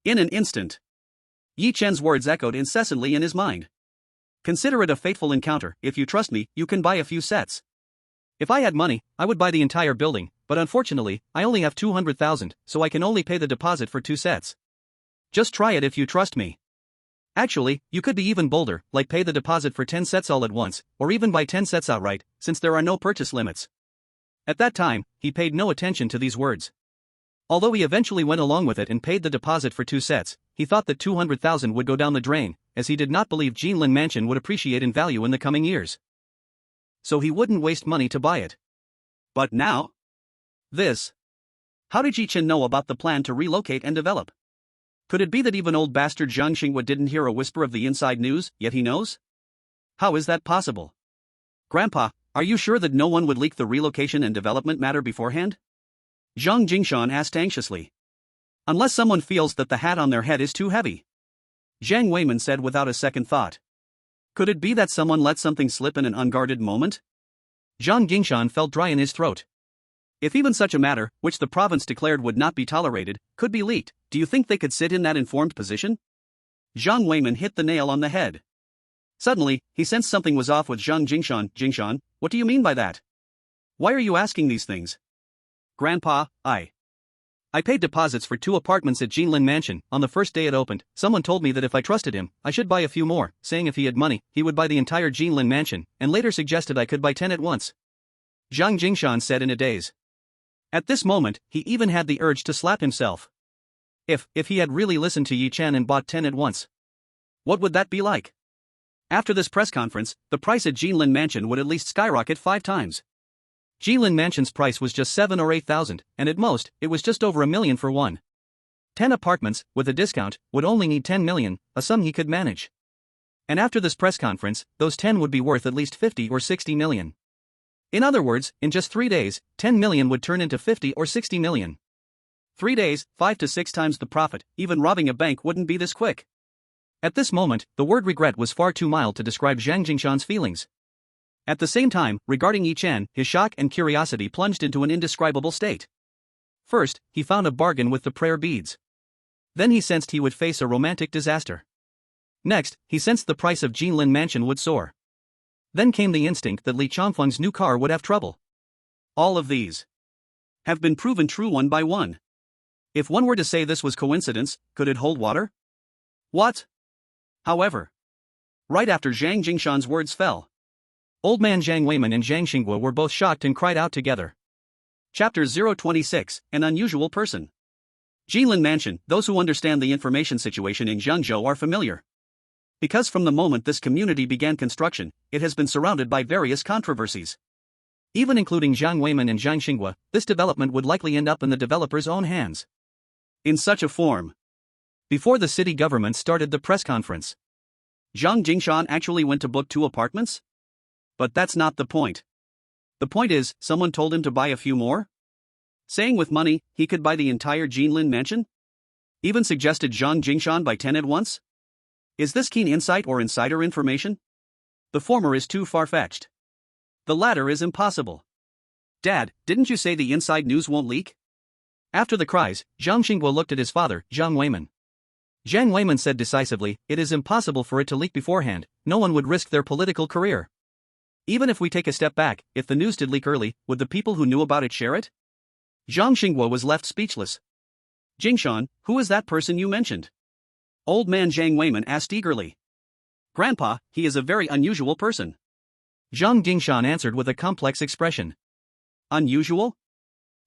In an instant. Yi Chen's words echoed incessantly in his mind. Consider it a fateful encounter. If you trust me, you can buy a few sets. If I had money, I would buy the entire building, but unfortunately, I only have 200,000, so I can only pay the deposit for 2 sets. Just try it if you trust me. Actually, you could be even bolder, like pay the deposit for 10 sets all at once, or even buy 10 sets outright, since there are no purchase limits. At that time, he paid no attention to these words. Although he eventually went along with it and paid the deposit for 2 sets, he thought that 200,000 would go down the drain, as he did not believe Jinlin Mansion would appreciate in value in the coming years. So he wouldn't waste money to buy it. But now? This. How did Yi Chen know about the plan to relocate and develop? Could it be that even old bastard Zhang Xinghua didn't hear a whisper of the inside news, yet he knows? How is that possible? Grandpa, are you sure that no one would leak the relocation and development matter beforehand? Zhang Jingshan asked anxiously. Unless someone feels that the hat on their head is too heavy. Zhang Weiman said without a second thought. Could it be that someone let something slip in an unguarded moment? Zhang Jingshan felt dry in his throat. If even such a matter, which the province declared would not be tolerated, could be leaked, do you think they could sit in that informed position? Zhang Weiman hit the nail on the head. Suddenly, he sensed something was off with Zhang Jingshan. Jingshan, what do you mean by that? Why are you asking these things? Grandpa, I paid deposits for 2 apartments at Jinlin Mansion. On the first day it opened, someone told me that if I trusted him, I should buy a few more, saying if he had money, he would buy the entire Jinlin Mansion, and later suggested I could buy 10 at once. Zhang Jingshan said in a daze. At this moment, he even had the urge to slap himself. If he had really listened to Yi Chen and bought 10 at once. What would that be like? After this press conference, the price at Jinlin Mansion would at least skyrocket 5 times. Jinlin Mansion's price was just 7 or 8,000, and at most, it was just over $1 million for one. 10 apartments, with a discount, would only need 10 million, a sum he could manage. And after this press conference, those 10 would be worth at least 50 or 60 million. In other words, in just 3 days, 10 million would turn into 50 or 60 million. 3 days, 5 to 6 times the profit. Even robbing a bank wouldn't be this quick. At this moment, the word regret was far too mild to describe Zhang Jingshan's feelings. At the same time, regarding Yi Chen, his shock and curiosity plunged into an indescribable state. First, he found a bargain with the prayer beads. Then he sensed he would face a romantic disaster. Next, he sensed the price of Jinlin Mansion would soar. Then came the instinct that Li Changfeng's new car would have trouble. All of these have been proven true one by one. If one were to say this was coincidence, could it hold water? What? However, right after Zhang Jingshan's words fell, Old Man Zhang Weiman and Zhang Xinghua were both shocked and cried out together. Chapter 026, An Unusual Person. Jinlin Mansion. Those who understand the information situation in Zhengzhou are familiar. Because from the moment this community began construction, it has been surrounded by various controversies. Even including Zhang Weiman and Zhang Xinghua, this development would likely end up in the developer's own hands. In such a form. Before the city government started the press conference, Zhang Jingshan actually went to book 2 apartments? But that's not the point. The point is, someone told him to buy a few more? Saying with money, he could buy the entire Jinlin Mansion? Even suggested Zhang Jingshan buy 10 at once? Is this keen insight or insider information? The former is too far-fetched. The latter is impossible. Dad, didn't you say the inside news won't leak? After the cries, Zhang Xinghua looked at his father, Zhang Weiman. Zhang Weiman said decisively, it is impossible for it to leak beforehand, no one would risk their political career. Even if we take a step back, if the news did leak early, would the people who knew about it share it? Zhang Xinghua was left speechless. Jingshan, who is that person you mentioned? Old Man Zhang Weiman asked eagerly. Grandpa, he is a very unusual person. Zhang Jingshan answered with a complex expression. Unusual?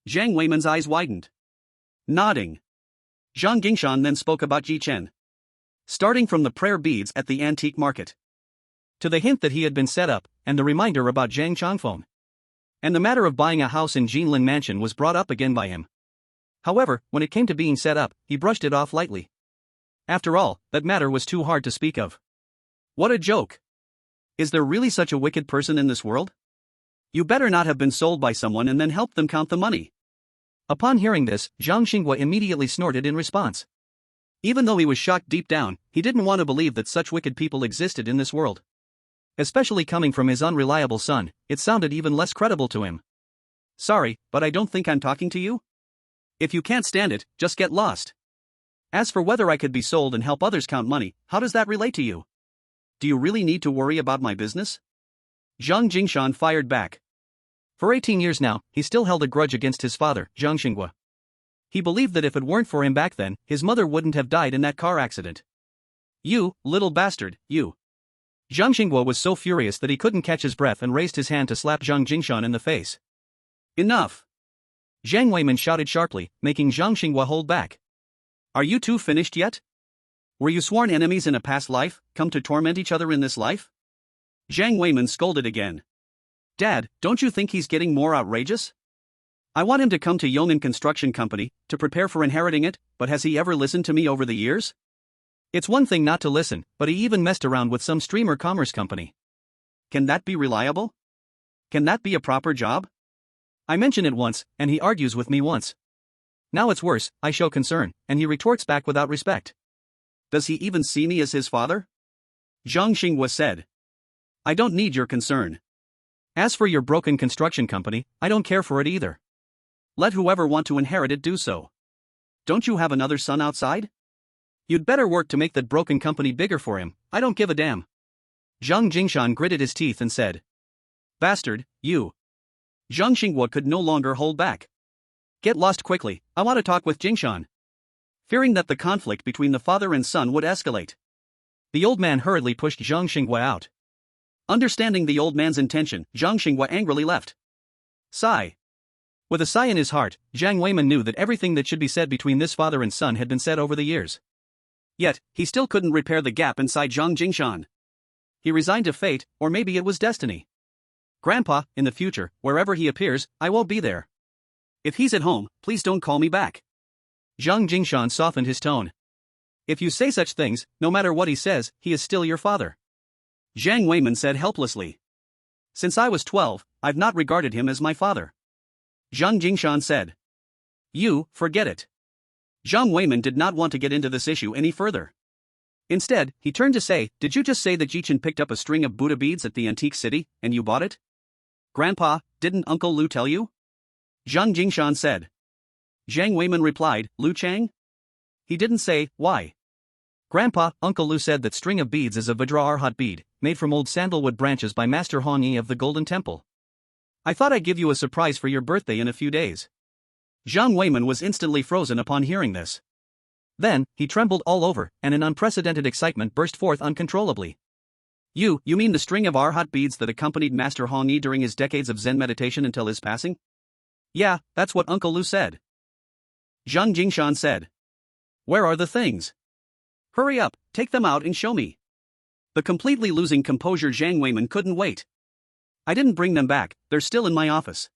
Zhang Weiman's eyes widened. Nodding. Zhang Jingshan then spoke about Yi Chen. Starting from the prayer beads at the antique market, to the hint that he had been set up, and the reminder about Zhang Changfeng. And the matter of buying a house in Jinlin Mansion was brought up again by him. However, when it came to being set up, he brushed it off lightly. After all, that matter was too hard to speak of. What a joke! Is there really such a wicked person in this world? You better not have been sold by someone and then helped them count the money. Upon hearing this, Zhang Xinghua immediately snorted in response. Even though he was shocked deep down, he didn't want to believe that such wicked people existed in this world. Especially coming from his unreliable son, it sounded even less credible to him. Sorry, but I don't think I'm talking to you. If you can't stand it, just get lost. As for whether I could be sold and help others count money, how does that relate to you? Do you really need to worry about my business? Zhang Jingshan fired back. For 18 years now, he still held a grudge against his father, Zhang Xinghua. He believed that if it weren't for him back then, his mother wouldn't have died in that car accident. You, little bastard, you. Zhang Xinghua was so furious that he couldn't catch his breath and raised his hand to slap Zhang Jingshan in the face. Enough! Zhang Weiman shouted sharply, making Zhang Xinghua hold back. Are you two finished yet? Were you sworn enemies in a past life, come to torment each other in this life? Zhang Weiman scolded again. Dad, don't you think he's getting more outrageous? I want him to come to Yeoman Construction Company, to prepare for inheriting it, but has he ever listened to me over the years? It's one thing not to listen, but he even messed around with some streamer commerce company. Can that be reliable? Can that be a proper job? I mention it once, and he argues with me once. Now it's worse, I show concern, and he retorts back without respect. Does he even see me as his father? Zhang Xinghua said. I don't need your concern. As for your broken construction company, I don't care for it either. Let whoever want to inherit it do so. Don't you have another son outside? You'd better work to make that broken company bigger for him, I don't give a damn. Zhang Jingshan gritted his teeth and said. Bastard, you. Zhang Xinghua could no longer hold back. Get lost quickly, I want to talk with Jingshan. Fearing that the conflict between the father and son would escalate, the old man hurriedly pushed Zhang Xinghua out. Understanding the old man's intention, Zhang Xinghua angrily left. Sigh. With a sigh in his heart, Zhang Weiman knew that everything that should be said between this father and son had been said over the years. Yet, he still couldn't repair the gap inside Zhang Jingshan. He resigned to fate, or maybe it was destiny. Grandpa, in the future, wherever he appears, I won't be there. If he's at home, please don't call me back. Zhang Jingshan softened his tone. If you say such things, no matter what he says, he is still your father. Zhang Weiman said helplessly. Since I was 12, I've not regarded him as my father. Zhang Jingshan said. You, forget it. Zhang Weiman did not want to get into this issue any further. Instead, he turned to say, "Did you just say that Jichin picked up a string of Buddha beads at the antique city, and you bought it?" "Grandpa, didn't Uncle Lu tell you?" Zhang Jingshan said. Zhang Weiman replied, "Lu Chang?" He didn't say, "Why?" "Grandpa, Uncle Lu said that string of beads is a Vajra bead, made from old sandalwood branches by Master Hong Yi of the Golden Temple. I thought I'd give you a surprise for your birthday in a few days." Zhang Weiman was instantly frozen upon hearing this. Then, he trembled all over, and in unprecedented excitement burst forth uncontrollably. You mean the string of arhat beads that accompanied Master Hong Yi during his decades of Zen meditation until his passing?" "Yeah, that's what Uncle Lu said." Zhang Jingshan said. "Where are the things? Hurry up, take them out and show me." The completely losing composure Zhang Weiman couldn't wait. "I didn't bring them back, they're still in my office.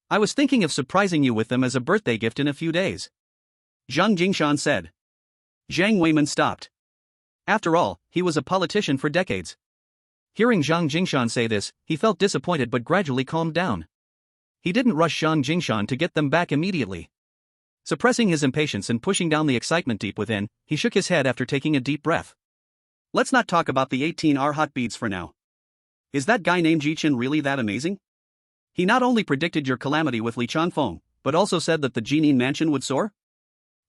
I was thinking of surprising you with them as a birthday gift in a few days," Zhang Jingshan said. Zhang Weiman stopped. After all, he was a politician for decades. Hearing Zhang Jingshan say this, he felt disappointed but gradually calmed down. He didn't rush Zhang Jingshan to get them back immediately. Suppressing his impatience and pushing down the excitement deep within, he shook his head after taking a deep breath. "Let's not talk about the 18 arhat beads for now. Is that guy named Jichin really that amazing? He not only predicted your calamity with Li Changfeng, but also said that the Jinin mansion would soar?"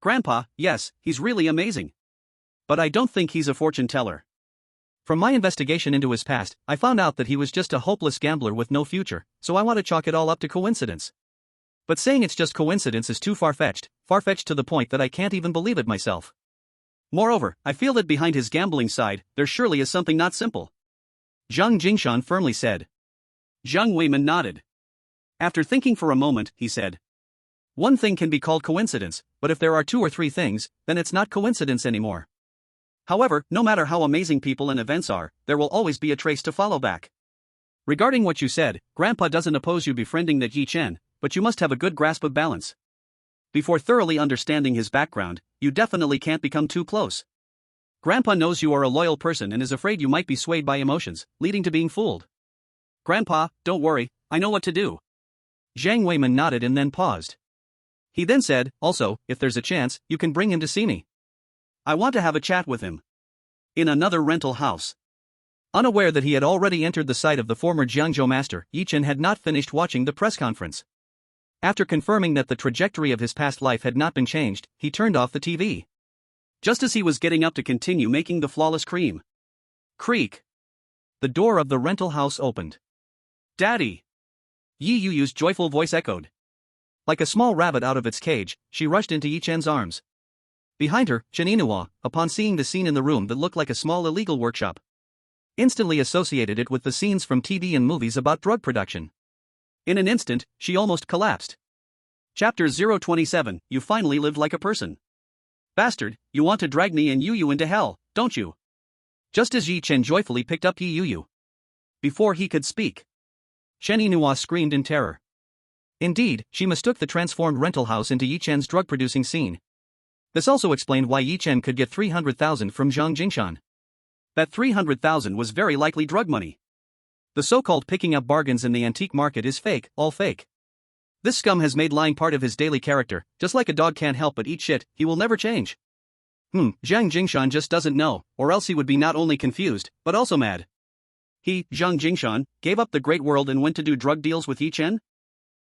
"Grandpa, yes, he's really amazing. But I don't think he's a fortune teller. From my investigation into his past, I found out that he was just a hopeless gambler with no future, so I want to chalk it all up to coincidence. But saying it's just coincidence is too far-fetched to the point that I can't even believe it myself. Moreover, I feel that behind his gambling side, there surely is something not simple," Zhang Jingshan firmly said. Zhang Weiman nodded. After thinking for a moment, he said, "One thing can be called coincidence, but if there are 2 or 3 things, then it's not coincidence anymore. However, no matter how amazing people and events are, there will always be a trace to follow back. Regarding what you said, Grandpa doesn't oppose you befriending that Yi Chen, but you must have a good grasp of balance. Before thoroughly understanding his background, you definitely can't become too close. Grandpa knows you are a loyal person and is afraid you might be swayed by emotions, leading to being fooled." "Grandpa, don't worry, I know what to do." Zhang Weiman nodded and then paused. He then said, "Also, if there's a chance, you can bring him to see me. I want to have a chat with him." In another rental house. Unaware that he had already entered the site of the former Jiangzhou master, Yi Chen had not finished watching the press conference. After confirming that the trajectory of his past life had not been changed, he turned off the TV. Just as he was getting up to continue making the flawless cream. Creak. The door of the rental house opened. "Daddy!" Yi Yuyu's joyful voice echoed. Like a small rabbit out of its cage, she rushed into Yi Chen's arms. Behind her, Chen Yinhua, upon seeing the scene in the room that looked like a small illegal workshop, instantly associated it with the scenes from TV and movies about drug production. In an instant, she almost collapsed. Chapter 027, You finally lived like a person. "Bastard, you want to drag me and Yuyu into hell, don't you?" Just as Yi Chen joyfully picked up Yi Yuyu. Before he could speak, Chen Yinhua screamed in terror. Indeed, she mistook the transformed rental house into Yi Chen's drug-producing scene. This also explained why Yi Chen could get 300,000 from Zhang Jingshan. That 300,000 was very likely drug money. The so-called picking up bargains in the antique market is fake, all fake. This scum has made lying part of his daily character, just like a dog can't help but eat shit, he will never change. Zhang Jingshan just doesn't know, or else he would be not only confused, but also mad. He, Zhang Jingshan, gave up the great world and went to do drug deals with Yi Chen?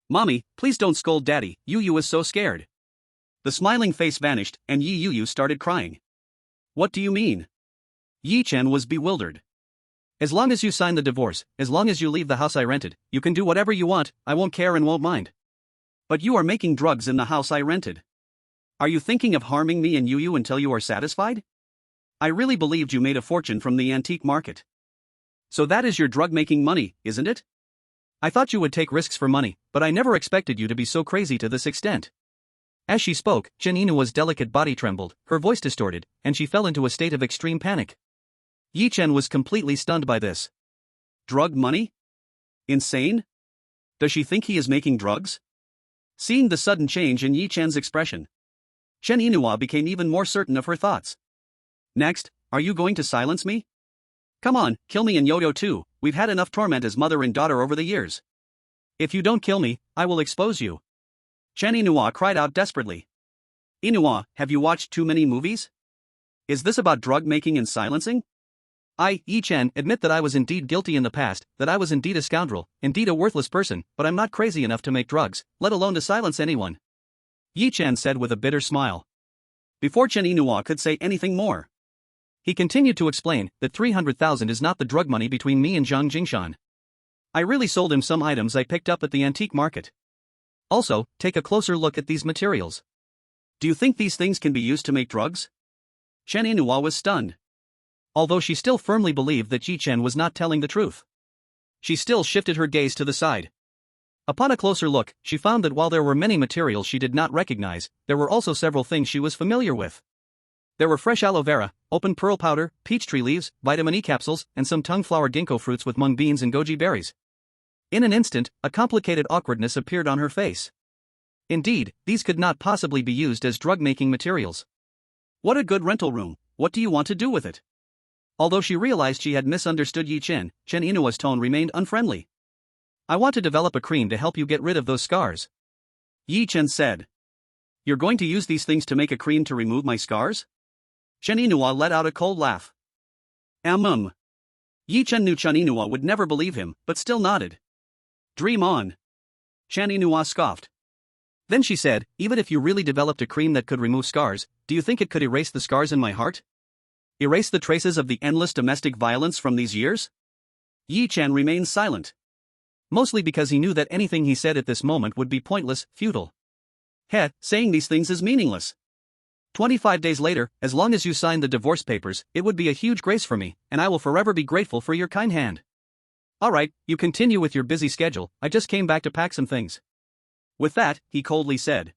"Mommy, please don't scold Daddy, Yuyu is so scared." The smiling face vanished, and Yi Yuyu started crying. "What do you mean?" Yi Chen was bewildered. "As long as you sign the divorce, as long as you leave the house I rented, you can do whatever you want, I won't care and won't mind. But you are making drugs in the house I rented. Are you thinking of harming me and Yuyu until you are satisfied? I really believed you made a fortune from the antique market. So that is your drug-making money, isn't it? I thought you would take risks for money, but I never expected you to be so crazy to this extent." As she spoke, Chen Yinua's delicate body trembled, her voice distorted, and she fell into a state of extreme panic. Yi Chen was completely stunned by this. Drug money? Insane? Does she think he is making drugs? Seeing the sudden change in Yi Chen's expression, Chen Yinhua became even more certain of her thoughts. "Next, are you going to silence me? Come on, kill me and Yoyo too, we've had enough torment as mother and daughter over the years. If you don't kill me, I will expose you." Chen Yinhua cried out desperately. "Yinhua, have you watched too many movies? Is this about drug making and silencing? Yi Chen, admit that I was indeed guilty in the past, that I was indeed a scoundrel, indeed a worthless person, but I'm not crazy enough to make drugs, let alone to silence anyone. Yi Chen said with a bitter smile. Before Chen Yinhua could say anything more, he continued to explain that 300,000 is not the drug money between me and Zhang Jingshan. I really sold him some items I picked up at the antique market. Also, take a closer look at these materials. Do you think these things can be used to make drugs? Chen Yinhua was stunned. Although she still firmly believed that Yi Chen was not telling the truth, she still shifted her gaze to the side. Upon a closer look, she found that while there were many materials she did not recognize, there were also several things she was familiar with. There were fresh aloe vera, open pearl powder, peach tree leaves, vitamin E capsules, and some tongue-flower ginkgo fruits with mung beans and goji berries. In an instant, a complicated awkwardness appeared on her face. Indeed, these could not possibly be used as drug-making materials. What a good rental room, what do you want to do with it? Although she realized she had misunderstood Yi Chen, Chen Yinua's tone remained unfriendly. I want to develop a cream to help you get rid of those scars. Yi Chen said. You're going to use these things to make a cream to remove my scars? Chen Yinhua let out a cold laugh. Yi Chen knew Chen Yinhua would never believe him, but still nodded. Dream on. Chen Yinhua scoffed. Then she said, even if you really developed a cream that could remove scars, do you think it could erase the scars in my heart? Erase the traces of the endless domestic violence from these years? Yi Chen remained silent. Mostly because he knew that anything he said at this moment would be pointless, futile. Saying these things is meaningless. 25 days later, as long as you sign the divorce papers, it would be a huge grace for me, and I will forever be grateful for your kind hand. Alright, you continue with your busy schedule, I just came back to pack some things. With that, he coldly said.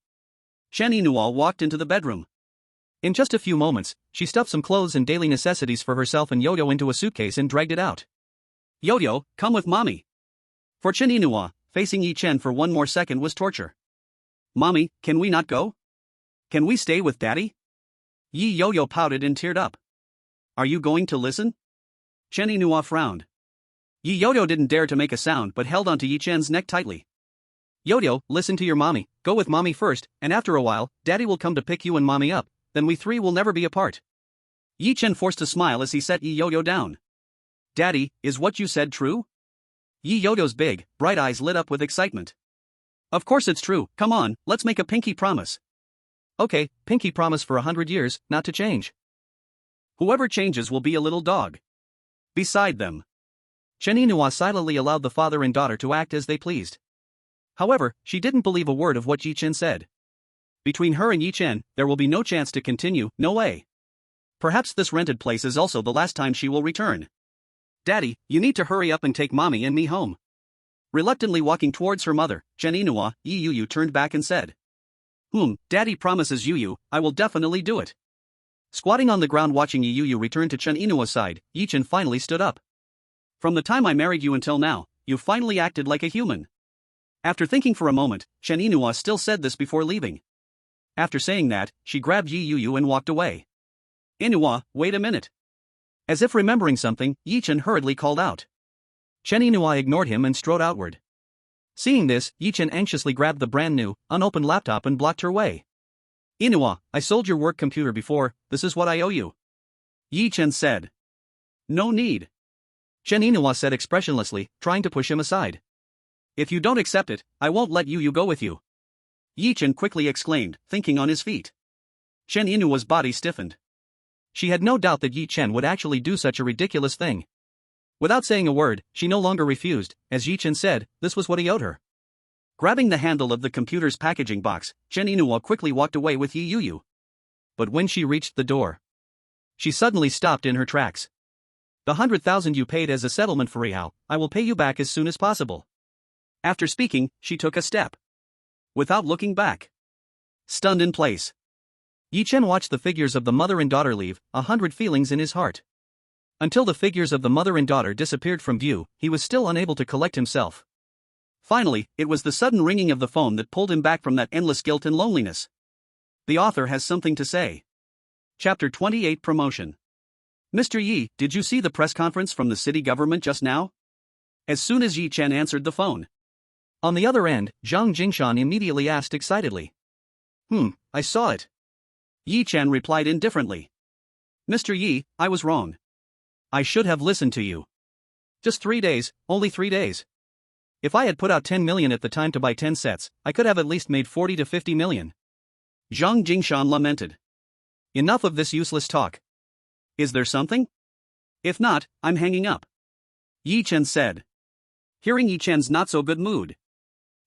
Chen Yinhua walked into the bedroom. In just a few moments, she stuffed some clothes and daily necessities for herself and Yo-Yo into a suitcase and dragged it out. Yo-Yo, come with mommy. For Chen Yinhua, facing Yi Chen for one more second was torture. Mommy, can we not go? Can we stay with daddy? Yi Yo-Yo pouted and teared up. Are you going to listen? Chen Yinhua frowned. Yi Yo-Yo didn't dare to make a sound but held onto Yi Chen's neck tightly. Yo-Yo, listen to your mommy, go with mommy first, and after a while, daddy will come to pick you and mommy up. Then we three will never be apart. Yi Chen forced a smile as he set Yi Yo-Yo down. Daddy, is what you said true? Yi Yo-Yo's big, bright eyes lit up with excitement. Of course it's true, come on, let's make a pinky promise. Okay, pinky promise for 100 years, not to change. Whoever changes will be a little dog. Beside them. Chen Yinhua silently allowed the father and daughter to act as they pleased. However, she didn't believe a word of what Yi Chen said. Between her and Yi Chen, there will be no chance to continue, no way. Perhaps this rented place is also the last time she will return. Daddy, you need to hurry up and take mommy and me home. Reluctantly walking towards her mother, Chen Yinhua, Yi Yu turned back and said. Daddy promises Yu, I will definitely do it. Squatting on the ground watching Yi Yu return to Chen Yinua's side, Yi Chen finally stood up. From the time I married you until now, you finally acted like a human. After thinking for a moment, Chen Yinhua still said this before leaving. After saying that, she grabbed Yi Yu and walked away. Yinhua, wait a minute. As if remembering something, Yi Chen hurriedly called out. Chen Yinhua ignored him and strode outward. Seeing this, Yi Chen anxiously grabbed the brand new, unopened laptop and blocked her way. Yinhua, I sold your work computer before, this is what I owe you. Yi Chen said. No need. Chen Yinhua said expressionlessly, trying to push him aside. If you don't accept it, I won't let Yu go with you. Yi Chen quickly exclaimed, thinking on his feet. Chen Yinua's body stiffened. She had no doubt that Yi Chen would actually do such a ridiculous thing. Without saying a word, she no longer refused, as Yi Chen said, this was what he owed her. Grabbing the handle of the computer's packaging box, Chen Yinhua quickly walked away with Yi Yu. But when she reached the door, she suddenly stopped in her tracks. The 100,000 you paid as a settlement for Rihao, I will pay you back as soon as possible. After speaking, she took a step. Without looking back. Stunned in place. Yi Chen watched the figures of the mother and daughter leave, 100 feelings in his heart. Until the figures of the mother and daughter disappeared from view, he was still unable to collect himself. Finally, it was the sudden ringing of the phone that pulled him back from that endless guilt and loneliness. The author has something to say. Chapter 28 Promotion. Mr. Yi, did you see the press conference from the city government just now? As soon as Yi Chen answered the phone. On the other end, Zhang Jingshan immediately asked excitedly. I saw it. Yi Chen replied indifferently. Mr. Yi, I was wrong. I should have listened to you. Just 3 days, only 3 days. If I had put out 10 million at the time to buy 10 sets, I could have at least made 40 to 50 million. Zhang Jingshan lamented. Enough of this useless talk. Is there something? If not, I'm hanging up. Yi Chen said. Hearing Yi Chen's not so good mood,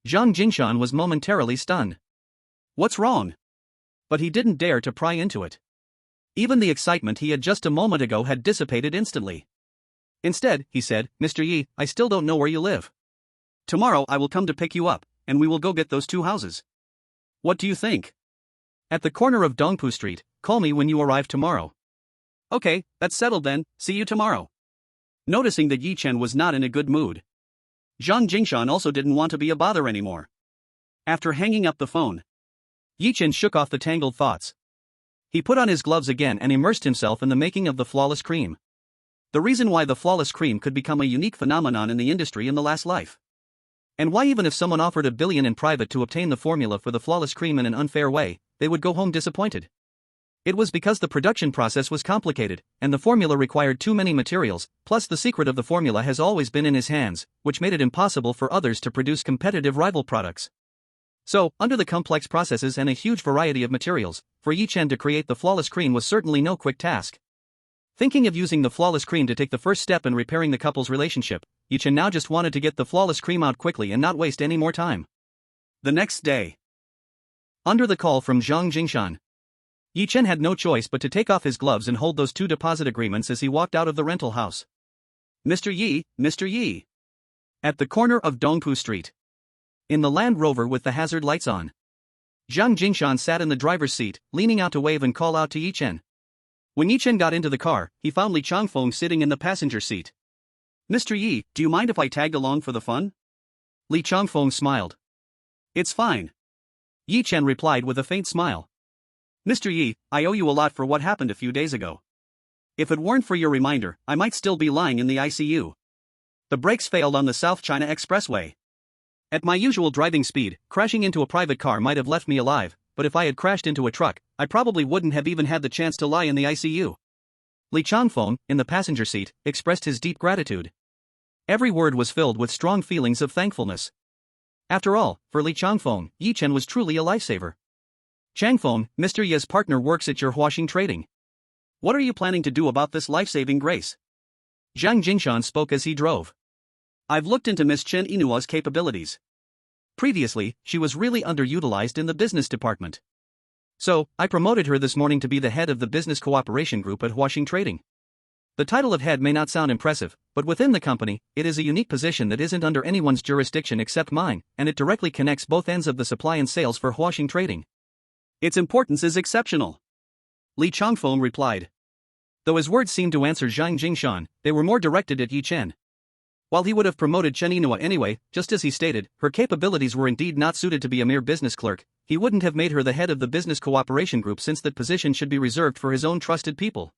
Zhang Jingshan was momentarily stunned. What's wrong? But he didn't dare to pry into it. Even the excitement he had just a moment ago had dissipated instantly. Instead, he said, Mr. Yi, I still don't know where you live. Tomorrow I will come to pick you up, and we will go get those 2 houses. What do you think? At the corner of Dongpu Street, call me when you arrive tomorrow. Okay, that's settled then, see you tomorrow. Noticing that Yi Chen was not in a good mood, Zhang Jingshan also didn't want to be a bother anymore. After hanging up the phone, Yi Chen shook off the tangled thoughts. He put on his gloves again and immersed himself in the making of the flawless cream. The reason why the flawless cream could become a unique phenomenon in the industry in the last life. And why even if someone offered $1 billion in private to obtain the formula for the flawless cream in an unfair way, they would go home disappointed. It was because the production process was complicated, and the formula required too many materials, plus the secret of the formula has always been in his hands, which made it impossible for others to produce competitive rival products. So, under the complex processes and a huge variety of materials, for Yi Chen to create the flawless cream was certainly no quick task. Thinking of using the flawless cream to take the first step in repairing the couple's relationship, Yi Chen now just wanted to get the flawless cream out quickly and not waste any more time. The next day, under the call from Zhang Jingshan, Yi Chen had no choice but to take off his gloves and hold those 2 deposit agreements as he walked out of the rental house. Mr. Yi, Mr. Yi. At the corner of Dongpu Street, in the Land Rover with the hazard lights on, Zhang Jingshan sat in the driver's seat, leaning out to wave and call out to Yi Chen. When Yi Chen got into the car, he found Li Changfeng sitting in the passenger seat. Mr. Yi, do you mind if I tagged along for the fun? Li Changfeng smiled. It's fine. Yi Chen replied with a faint smile. Mr. Yi, I owe you a lot for what happened a few days ago. If it weren't for your reminder, I might still be lying in the ICU. The brakes failed on the South China Expressway. At my usual driving speed, crashing into a private car might have left me alive, but if I had crashed into a truck, I probably wouldn't have even had the chance to lie in the ICU. Li Changfeng, in the passenger seat, expressed his deep gratitude. Every word was filled with strong feelings of thankfulness. After all, for Li Changfeng, Yi Chen was truly a lifesaver. Changfeng, Mr. Yi's partner works at your Huaxing Trading. What are you planning to do about this life-saving grace? Zhang Jingshan spoke as he drove. I've looked into Miss Chen Inua's capabilities. Previously, she was really underutilized in the business department. So, I promoted her this morning to be the head of the business cooperation group at Huaxing Trading. The title of head may not sound impressive, but within the company, it is a unique position that isn't under anyone's jurisdiction except mine, and it directly connects both ends of the supply and sales for Huaxing Trading. Its importance is exceptional. Li Changfeng replied. Though his words seemed to answer Zhang Jingshan, they were more directed at Yi Chen. While he would have promoted Chen Inua anyway, just as he stated, her capabilities were indeed not suited to be a mere business clerk, he wouldn't have made her the head of the business cooperation group since that position should be reserved for his own trusted people.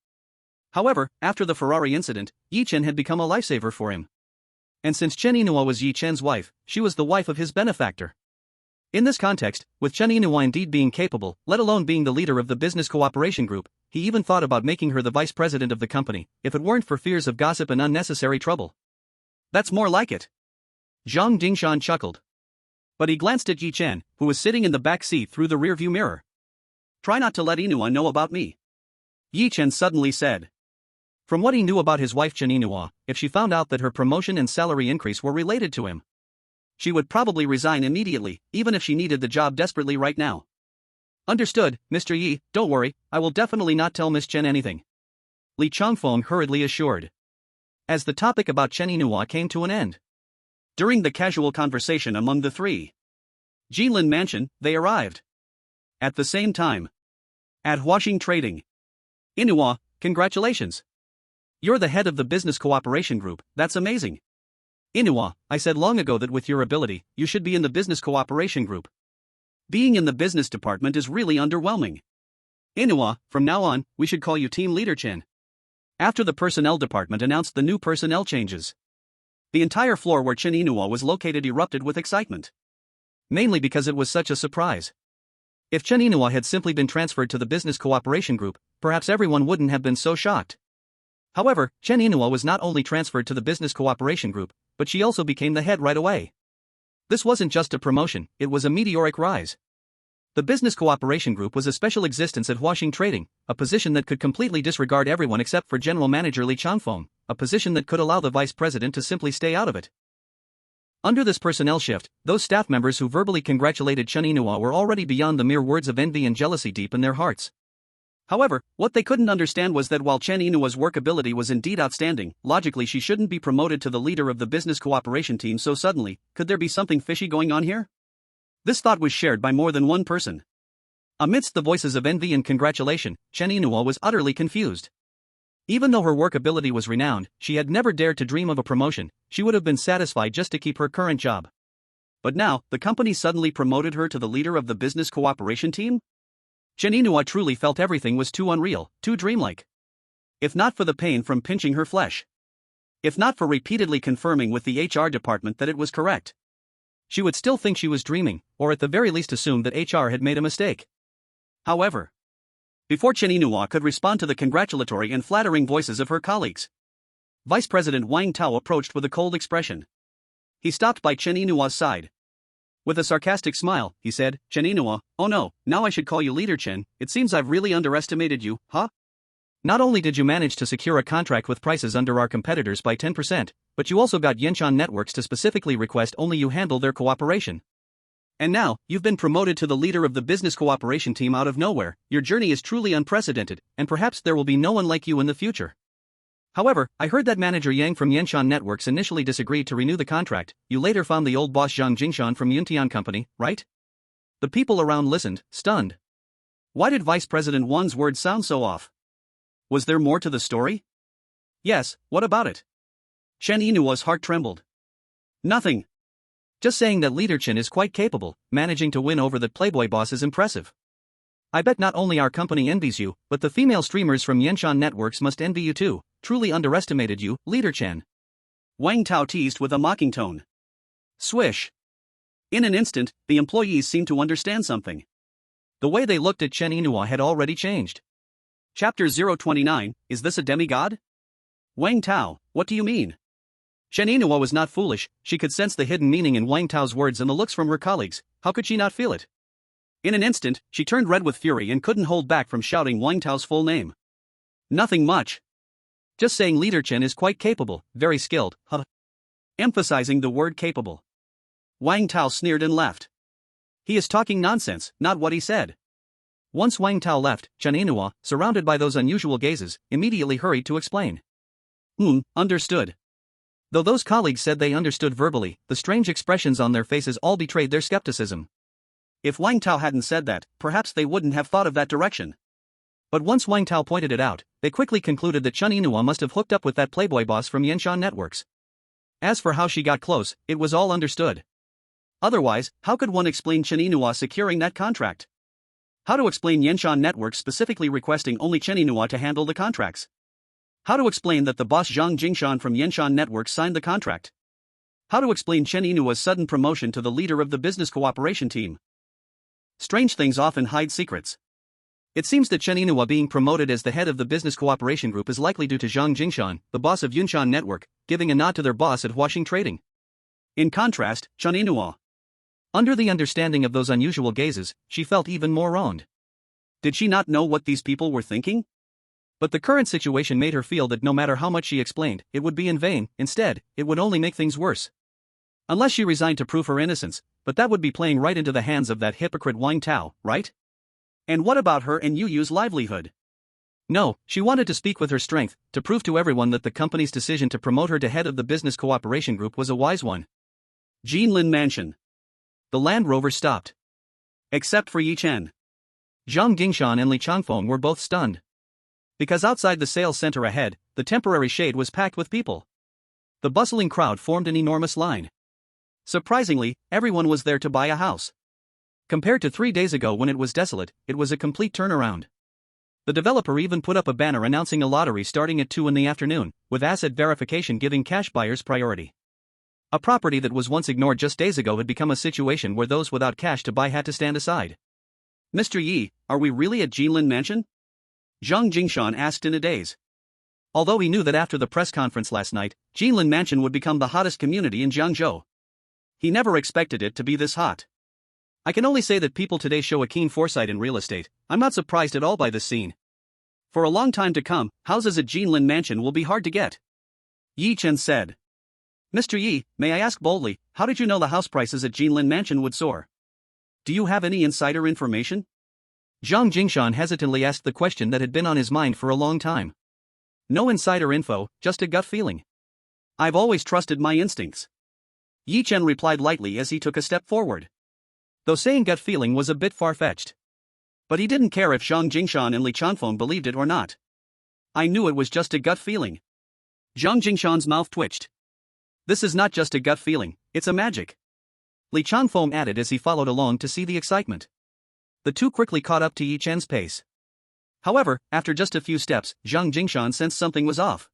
However, after the Ferrari incident, Yi Chen had become a lifesaver for him. And since Chen Inua was Yi Chen's wife, she was the wife of his benefactor. In this context, with Chen Inua indeed being capable, let alone being the leader of the business cooperation group, he even thought about making her the vice president of the company, if it weren't for fears of gossip and unnecessary trouble. That's more like it. Zhang Jingshan chuckled. But he glanced at Yi Chen, who was sitting in the back seat through the rearview mirror. Try not to let Inua know about me, Yi Chen suddenly said. From what he knew about his wife Chen Inua, if she found out that her promotion and salary increase were related to him, she would probably resign immediately, even if she needed the job desperately right now. Understood, Mr. Yi, don't worry, I will definitely not tell Miss Chen anything, Li Changfeng hurriedly assured. As the topic about Chen Inua came to an end. During the casual conversation among the three, Jilin Mansion, they arrived. At the same time. At Huaxing Trading. Inua, congratulations. You're the head of the business cooperation group, that's amazing. Inua, I said long ago that with your ability, you should be in the business cooperation group. Being in the business department is really underwhelming. Inua, from now on, we should call you Team Leader Chen. After the personnel department announced the new personnel changes, the entire floor where Chen Inua was located erupted with excitement. Mainly because it was such a surprise. If Chen Inouye had simply been transferred to the business cooperation group, perhaps everyone wouldn't have been so shocked. However, Chen Inouye was not only transferred to the business cooperation group, but she also became the head right away. This wasn't just a promotion, it was a meteoric rise. The business cooperation group was a special existence at Huaxing Trading, a position that could completely disregard everyone except for General Manager Li Changfeng, a position that could allow the vice president to simply stay out of it. Under this personnel shift, those staff members who verbally congratulated Chen Inouye were already beyond the mere words of envy and jealousy deep in their hearts. However, what they couldn't understand was that while Chen Inouye's work ability was indeed outstanding, logically she shouldn't be promoted to the leader of the business cooperation team so suddenly. Could there be something fishy going on here? This thought was shared by more than one person. Amidst the voices of envy and congratulation, Chen Inouye was utterly confused. Even though her work ability was renowned, she had never dared to dream of a promotion. She would have been satisfied just to keep her current job. But now, the company suddenly promoted her to the leader of the business cooperation team? Chen Inouye truly felt everything was too unreal, too dreamlike. If not for the pain from pinching her flesh. If not for repeatedly confirming with the HR department that it was correct. She would still think she was dreaming, or at the very least assume that HR had made a mistake. However, before Chen Inouye could respond to the congratulatory and flattering voices of her colleagues, Vice President Wang Tao approached with a cold expression. He stopped by Chen Inouye's side. With a sarcastic smile, he said, "Chen Inouye, oh no, now I should call you Leader Chen, it seems I've really underestimated you, huh? Not only did you manage to secure a contract with prices under our competitors by 10%, but you also got Yanshan Networks to specifically request only you handle their cooperation. And now, you've been promoted to the leader of the business cooperation team out of nowhere. Your journey is truly unprecedented, and perhaps there will be no one like you in the future. However, I heard that manager Yang from Yanshan Networks initially disagreed to renew the contract. You later found the old boss Zhang Jingshan from Yuntian Company, right?" The people around listened, stunned. Why did Vice President Wang's words sound so off? Was there more to the story? Yes, what about it? Chen Inouye's heart trembled. Nothing. Just saying that Leader Chen is quite capable. Managing to win over that playboy boss is impressive. I bet not only our company envies you, but the female streamers from Yanshan Networks must envy you too. Truly underestimated you, Leader Chen. Wang Tao teased with a mocking tone. Swish. In an instant, the employees seemed to understand something. The way they looked at Chen Inouye had already changed. Chapter 029, Is this a demigod? Wang Tao, what do you mean? Chen Inouye was not foolish, she could sense the hidden meaning in Wang Tao's words and the looks from her colleagues. How could she not feel it? In an instant, she turned red with fury and couldn't hold back from shouting Wang Tao's full name. Nothing much. Just saying Leader Chen is quite capable, very skilled, huh? Emphasizing the word capable. Wang Tao sneered and left. He is talking nonsense, not what he said. Once Wang Tao left, Chen Inouye, surrounded by those unusual gazes, immediately hurried to explain. Understood. Though those colleagues said they understood verbally, the strange expressions on their faces all betrayed their skepticism. If Wang Tao hadn't said that, perhaps they wouldn't have thought of that direction. But once Wang Tao pointed it out, they quickly concluded that Chen Inouye must have hooked up with that playboy boss from Yanshan Networks. As for how she got close, it was all understood. Otherwise, how could one explain Chen Inouye securing that contract? How to explain Yanshan Networks specifically requesting only Chen Inouye to handle the contracts? How to explain that the boss Zhang Jingshan from Yanshan Networks signed the contract? How to explain Chen Inouye's sudden promotion to the leader of the business cooperation team? Strange things often hide secrets. It seems that Chen Inouye being promoted as the head of the business cooperation group is likely due to Zhang Jingshan, the boss of Yanshan Network, giving a nod to their boss at Huaxing Trading. In contrast, Chen Inouye. Under the understanding of those unusual gazes, she felt even more wronged. Did she not know what these people were thinking? But the current situation made her feel that no matter how much she explained, it would be in vain. Instead, it would only make things worse. Unless she resigned to prove her innocence, but that would be playing right into the hands of that hypocrite Wang Tao, right? And what about her and Yu Yu's livelihood? No, she wanted to speak with her strength, to prove to everyone that the company's decision to promote her to head of the business cooperation group was a wise one. Jinlin Mansion. The Land Rover stopped. Except for Yi Chen. Zhang Jingshan and Li Changfeng were both stunned. Because outside the sales center ahead, the temporary shade was packed with people. The bustling crowd formed an enormous line. Surprisingly, everyone was there to buy a house. Compared to 3 days ago when it was desolate, it was a complete turnaround. The developer even put up a banner announcing a lottery starting at 2 in the afternoon, with asset verification giving cash buyers priority. A property that was once ignored just days ago had become a situation where those without cash to buy had to stand aside. Mr. Yi, are we really at Jinlin Mansion? Zhang Jingshan asked in a daze. Although he knew that after the press conference last night, Jinlin Mansion would become the hottest community in Jiangzhou. He never expected it to be this hot. I can only say that people today show a keen foresight in real estate. I'm not surprised at all by this scene. For a long time to come, houses at Jinlin Mansion will be hard to get. Yi Chen said. Mr. Yi, may I ask boldly, how did you know the house prices at Jinlin Mansion would soar? Do you have any insider information? Zhang Jingshan hesitantly asked the question that had been on his mind for a long time. No insider info, just a gut feeling. I've always trusted my instincts. Yi Chen replied lightly as he took a step forward. Though saying gut feeling was a bit far-fetched. But he didn't care if Zhang Jingshan and Li Chanfeng believed it or not. I knew it was just a gut feeling. Zhang Jingshan's mouth twitched. This is not just a gut feeling, it's a magic. Li Chanfeng added as he followed along to see the excitement. The two quickly caught up to Yi Chen's pace. However, after just a few steps, Zhang Jingshan sensed something was off.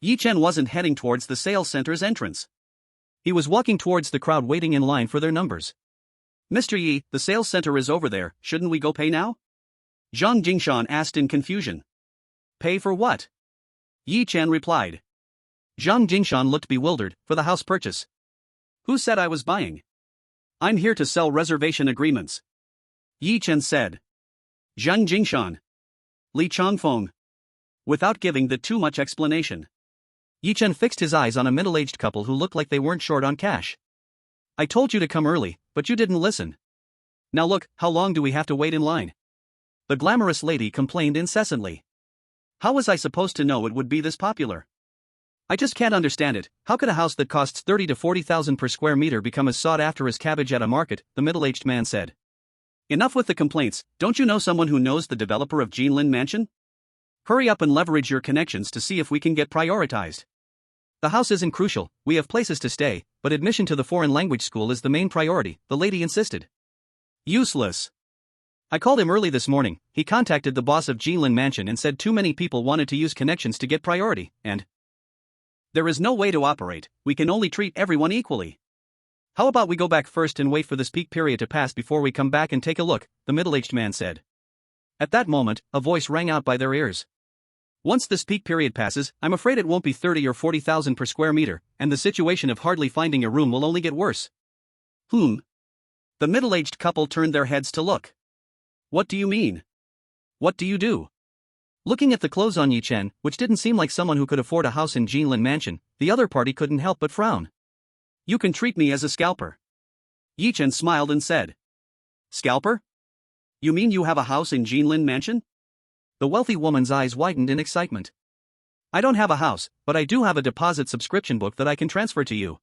Yi Chen wasn't heading towards the sales center's entrance. He was walking towards the crowd waiting in line for their numbers. Mr. Yi, the sales center is over there, shouldn't we go pay now? Zhang Jingshan asked in confusion. Pay for what? Yi Chen replied. Zhang Jingshan looked bewildered, for the house purchase. Who said I was buying? I'm here to sell reservation agreements. Yi Chen said. Zhang Jingshan. Li Changfeng. Without giving the too much explanation. Yi Chen fixed his eyes on a middle-aged couple who looked like they weren't short on cash. I told you to come early, but you didn't listen. Now look, how long do we have to wait in line? The glamorous lady complained incessantly. How was I supposed to know it would be this popular? I just can't understand it. How could a house that costs 30 to 40,000 per square meter become as sought after as cabbage at a market? The middle-aged man said. Enough with the complaints, don't you know someone who knows the developer of Jinlin Mansion? Hurry up and leverage your connections to see if we can get prioritized. The house isn't crucial, we have places to stay, but admission to the foreign language school is the main priority, the lady insisted. Useless. I called him early this morning. He contacted the boss of Jinlin Mansion and said too many people wanted to use connections to get priority, and there is no way to operate, we can only treat everyone equally. How about we go back first and wait for this peak period to pass before we come back and take a look, the middle-aged man said. At that moment, a voice rang out by their ears. Once this peak period passes, I'm afraid it won't be 30 or 40,000 per square meter, and the situation of hardly finding a room will only get worse. The middle-aged couple turned their heads to look. What do you mean? What do you do? Looking at the clothes on Yi Chen, which didn't seem like someone who could afford a house in Jinlin Mansion, the other party couldn't help but frown. You can treat me as a scalper. Yi Chen smiled and said. Scalper? You mean you have a house in Jinlin Mansion? The wealthy woman's eyes widened in excitement. I don't have a house, but I do have a deposit subscription book that I can transfer to you.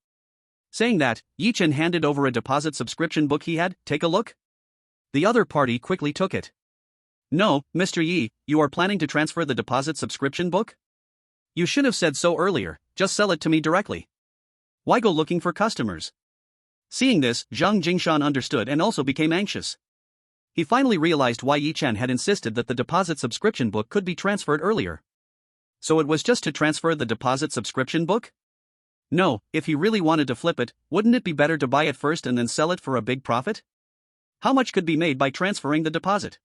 Saying that, Yi Chen handed over a deposit subscription book he had. Take a look. The other party quickly took it. No, Mr. Yi, you are planning to transfer the deposit subscription book? You should have said so earlier, just sell it to me directly. Why go looking for customers? Seeing this, Zhang Jingshan understood and also became anxious. He finally realized why Yi Chen had insisted that the deposit subscription book could be transferred earlier. So it was just to transfer the deposit subscription book? No, if he really wanted to flip it, wouldn't it be better to buy it first and then sell it for a big profit? How much could be made by transferring the deposit?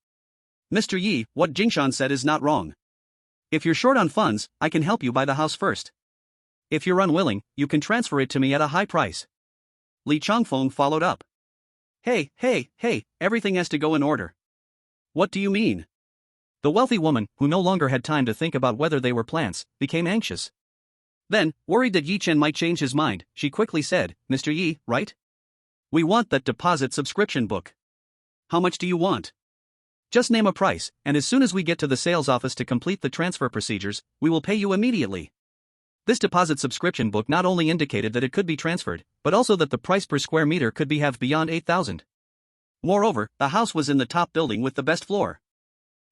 Mr. Yi, what Jingshan said is not wrong. If you're short on funds, I can help you buy the house first. If you're unwilling, you can transfer it to me at a high price. Li Changfeng followed up. Hey, everything has to go in order. What do you mean? The wealthy woman, who no longer had time to think about whether they were plants, became anxious. Then, worried that Yi Chen might change his mind, she quickly said, Mr. Yi, right? We want that deposit subscription book. How much do you want? Just name a price, and as soon as we get to the sales office to complete the transfer procedures, we will pay you immediately. This deposit subscription book not only indicated that it could be transferred, but also that the price per square meter could be halved beyond 8,000. Moreover, the house was in the top building with the best floor.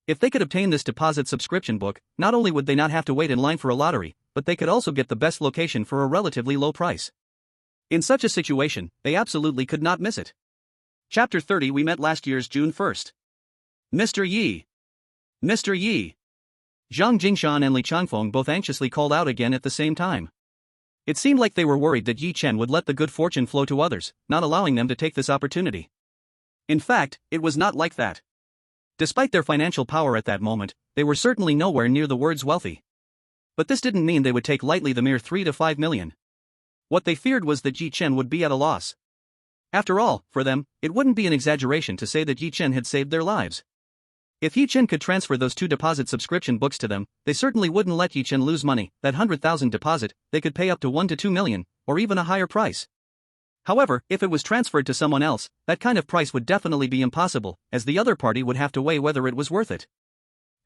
If they could obtain this deposit subscription book, not only would they not have to wait in line for a lottery, but they could also get the best location for a relatively low price. In such a situation, they absolutely could not miss it. Chapter 30. We met last year's June 1st. Mr. Yi. Mr. Yi. Zhang Jingshan and Li Changfeng both anxiously called out again at the same time. It seemed like they were worried that Yi Chen would let the good fortune flow to others, not allowing them to take this opportunity. In fact, it was not like that. Despite their financial power at that moment, they were certainly nowhere near the words wealthy. But this didn't mean they would take lightly the mere 3 to 5 million. What they feared was that Yi Chen would be at a loss. After all, for them, it wouldn't be an exaggeration to say that Yi Chen had saved their lives. If Yi Chen could transfer those 2 deposit subscription books to them, they certainly wouldn't let Yi Chen lose money. That 100,000 deposit, they could pay up to 1 to 2 million, or even a higher price. However, if it was transferred to someone else, that kind of price would definitely be impossible, as the other party would have to weigh whether it was worth it.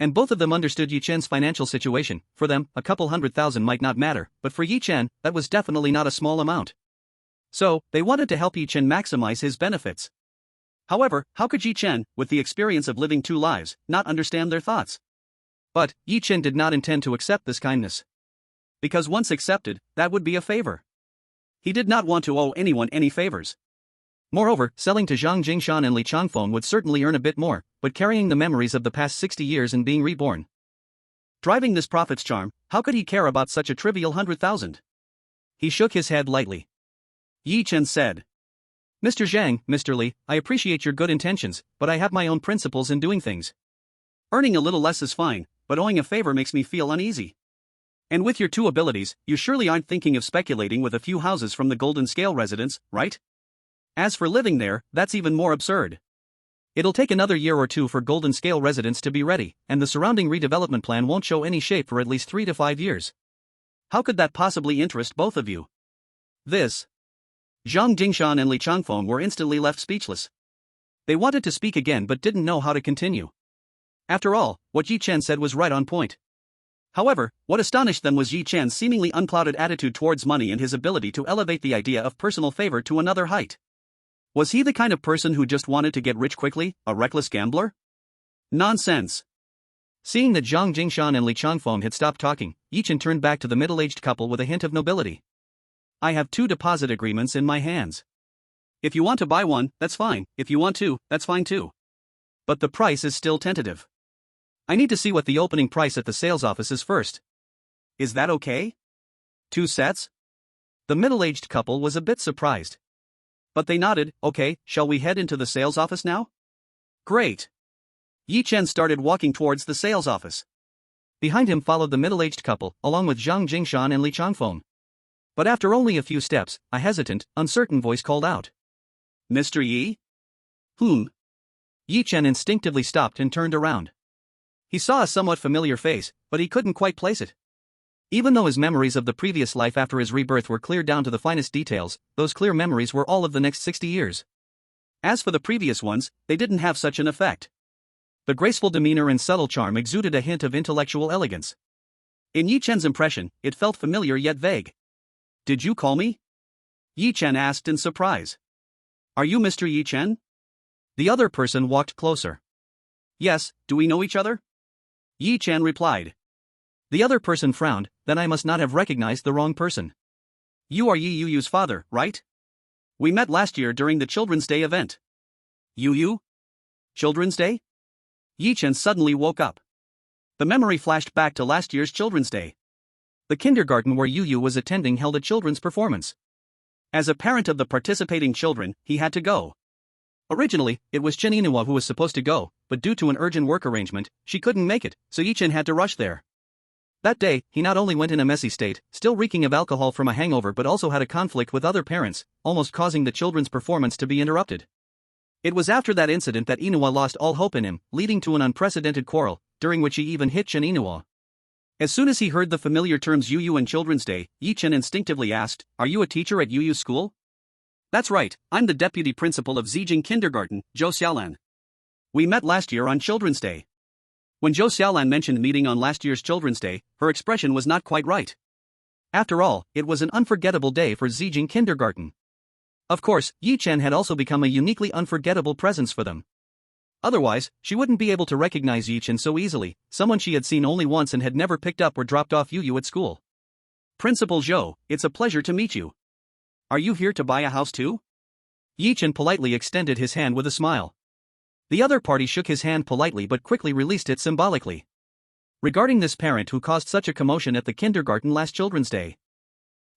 And both of them understood Yi Chen's financial situation. For them, a couple 100,000 might not matter, but for Yi Chen, that was definitely not a small amount. So, they wanted to help Yi Chen maximize his benefits. However, how could Yi Chen, with the experience of living 2 lives, not understand their thoughts? But, Yi Chen did not intend to accept this kindness. Because once accepted, that would be a favor. He did not want to owe anyone any favors. Moreover, selling to Zhang Jingshan and Li Changfeng would certainly earn a bit more, but carrying the memories of the past 60 years and being reborn. Driving this prophet's charm, how could he care about such a trivial 100,000? He shook his head lightly. Yi Chen said, "Mr. Zhang, Mr. Li, I appreciate your good intentions, but I have my own principles in doing things. Earning a little less is fine, but owing a favor makes me feel uneasy. And with your 2 abilities, you surely aren't thinking of speculating with a few houses from the Golden Scale residence, right? As for living there, that's even more absurd. It'll take another year or 2 for Golden Scale residence to be ready, and the surrounding redevelopment plan won't show any shape for at least 3 to 5 years. How could that possibly interest both of you?" This. Zhang Jingshan and Li Changfeng were instantly left speechless. They wanted to speak again but didn't know how to continue. After all, what Yi Chen said was right on point. However, what astonished them was Yi Chen's seemingly unclouded attitude towards money and his ability to elevate the idea of personal favor to another height. Was he the kind of person who just wanted to get rich quickly, a reckless gambler? Nonsense. Seeing that Zhang Jingshan and Li Changfeng had stopped talking, Yi Chen turned back to the middle-aged couple with a hint of nobility. "I have 2 deposit agreements in my hands. If you want to buy one, that's fine. If you want to, that's fine too. But the price is still tentative. I need to see what the opening price at the sales office is first. Is that okay? 2 sets?" The middle-aged couple was a bit surprised. But they nodded. "Okay, shall we head into the sales office now?" "Great." Yi Chen started walking towards the sales office. Behind him followed the middle-aged couple, along with Zhang Jingshan and Li Changfeng. But after only a few steps, a hesitant, uncertain voice called out, "Mr. Yi?" "Whom?" Yi Chen instinctively stopped and turned around. He saw a somewhat familiar face, but he couldn't quite place it. Even though his memories of the previous life after his rebirth were clear down to the finest details, those clear memories were all of the next 60 years. As for the previous ones, they didn't have such an effect. The graceful demeanor and subtle charm exuded a hint of intellectual elegance. In Yi Chen's impression, it felt familiar yet vague. "Did you call me?" Yi Chen asked in surprise. "Are you Mr. Yi Chen?" The other person walked closer. "Yes, do we know each other?" Yi Chen replied. The other person frowned. "Then I must not have recognized the wrong person. You are Yi Yuyu's father, right? We met last year during the Children's Day event." "Yuyu? Children's Day?" Yi Chen suddenly woke up. The memory flashed back to last year's Children's Day. The kindergarten where Yuyu was attending held a children's performance. As a parent of the participating children, he had to go. Originally, it was Chen Inuwa who was supposed to go, but due to an urgent work arrangement, she couldn't make it, so Yi Chen had to rush there. That day, he not only went in a messy state, still reeking of alcohol from a hangover, but also had a conflict with other parents, almost causing the children's performance to be interrupted. It was after that incident that Inuwa lost all hope in him, leading to an unprecedented quarrel, during which he even hit Chen Inuwa. As soon as he heard the familiar terms Yuyu and Children's Day, Yi Chen instinctively asked, "Are you a teacher at Yuyu's school?" "That's right, I'm the deputy principal of Zijing Kindergarten, Zhou Xiaolan. We met last year on Children's Day." When Zhou Xiaolan mentioned meeting on last year's Children's Day, her expression was not quite right. After all, it was an unforgettable day for Zijing Kindergarten. Of course, Yi Chen had also become a uniquely unforgettable presence for them. Otherwise, she wouldn't be able to recognize Yi Chen so easily, someone she had seen only once and had never picked up or dropped off Yuyu at school. "Principal Zhou, it's a pleasure to meet you. Are you here to buy a house too?" Yi Chen politely extended his hand with a smile. The other party shook his hand politely but quickly released it symbolically. Regarding this parent who caused such a commotion at the kindergarten last Children's Day,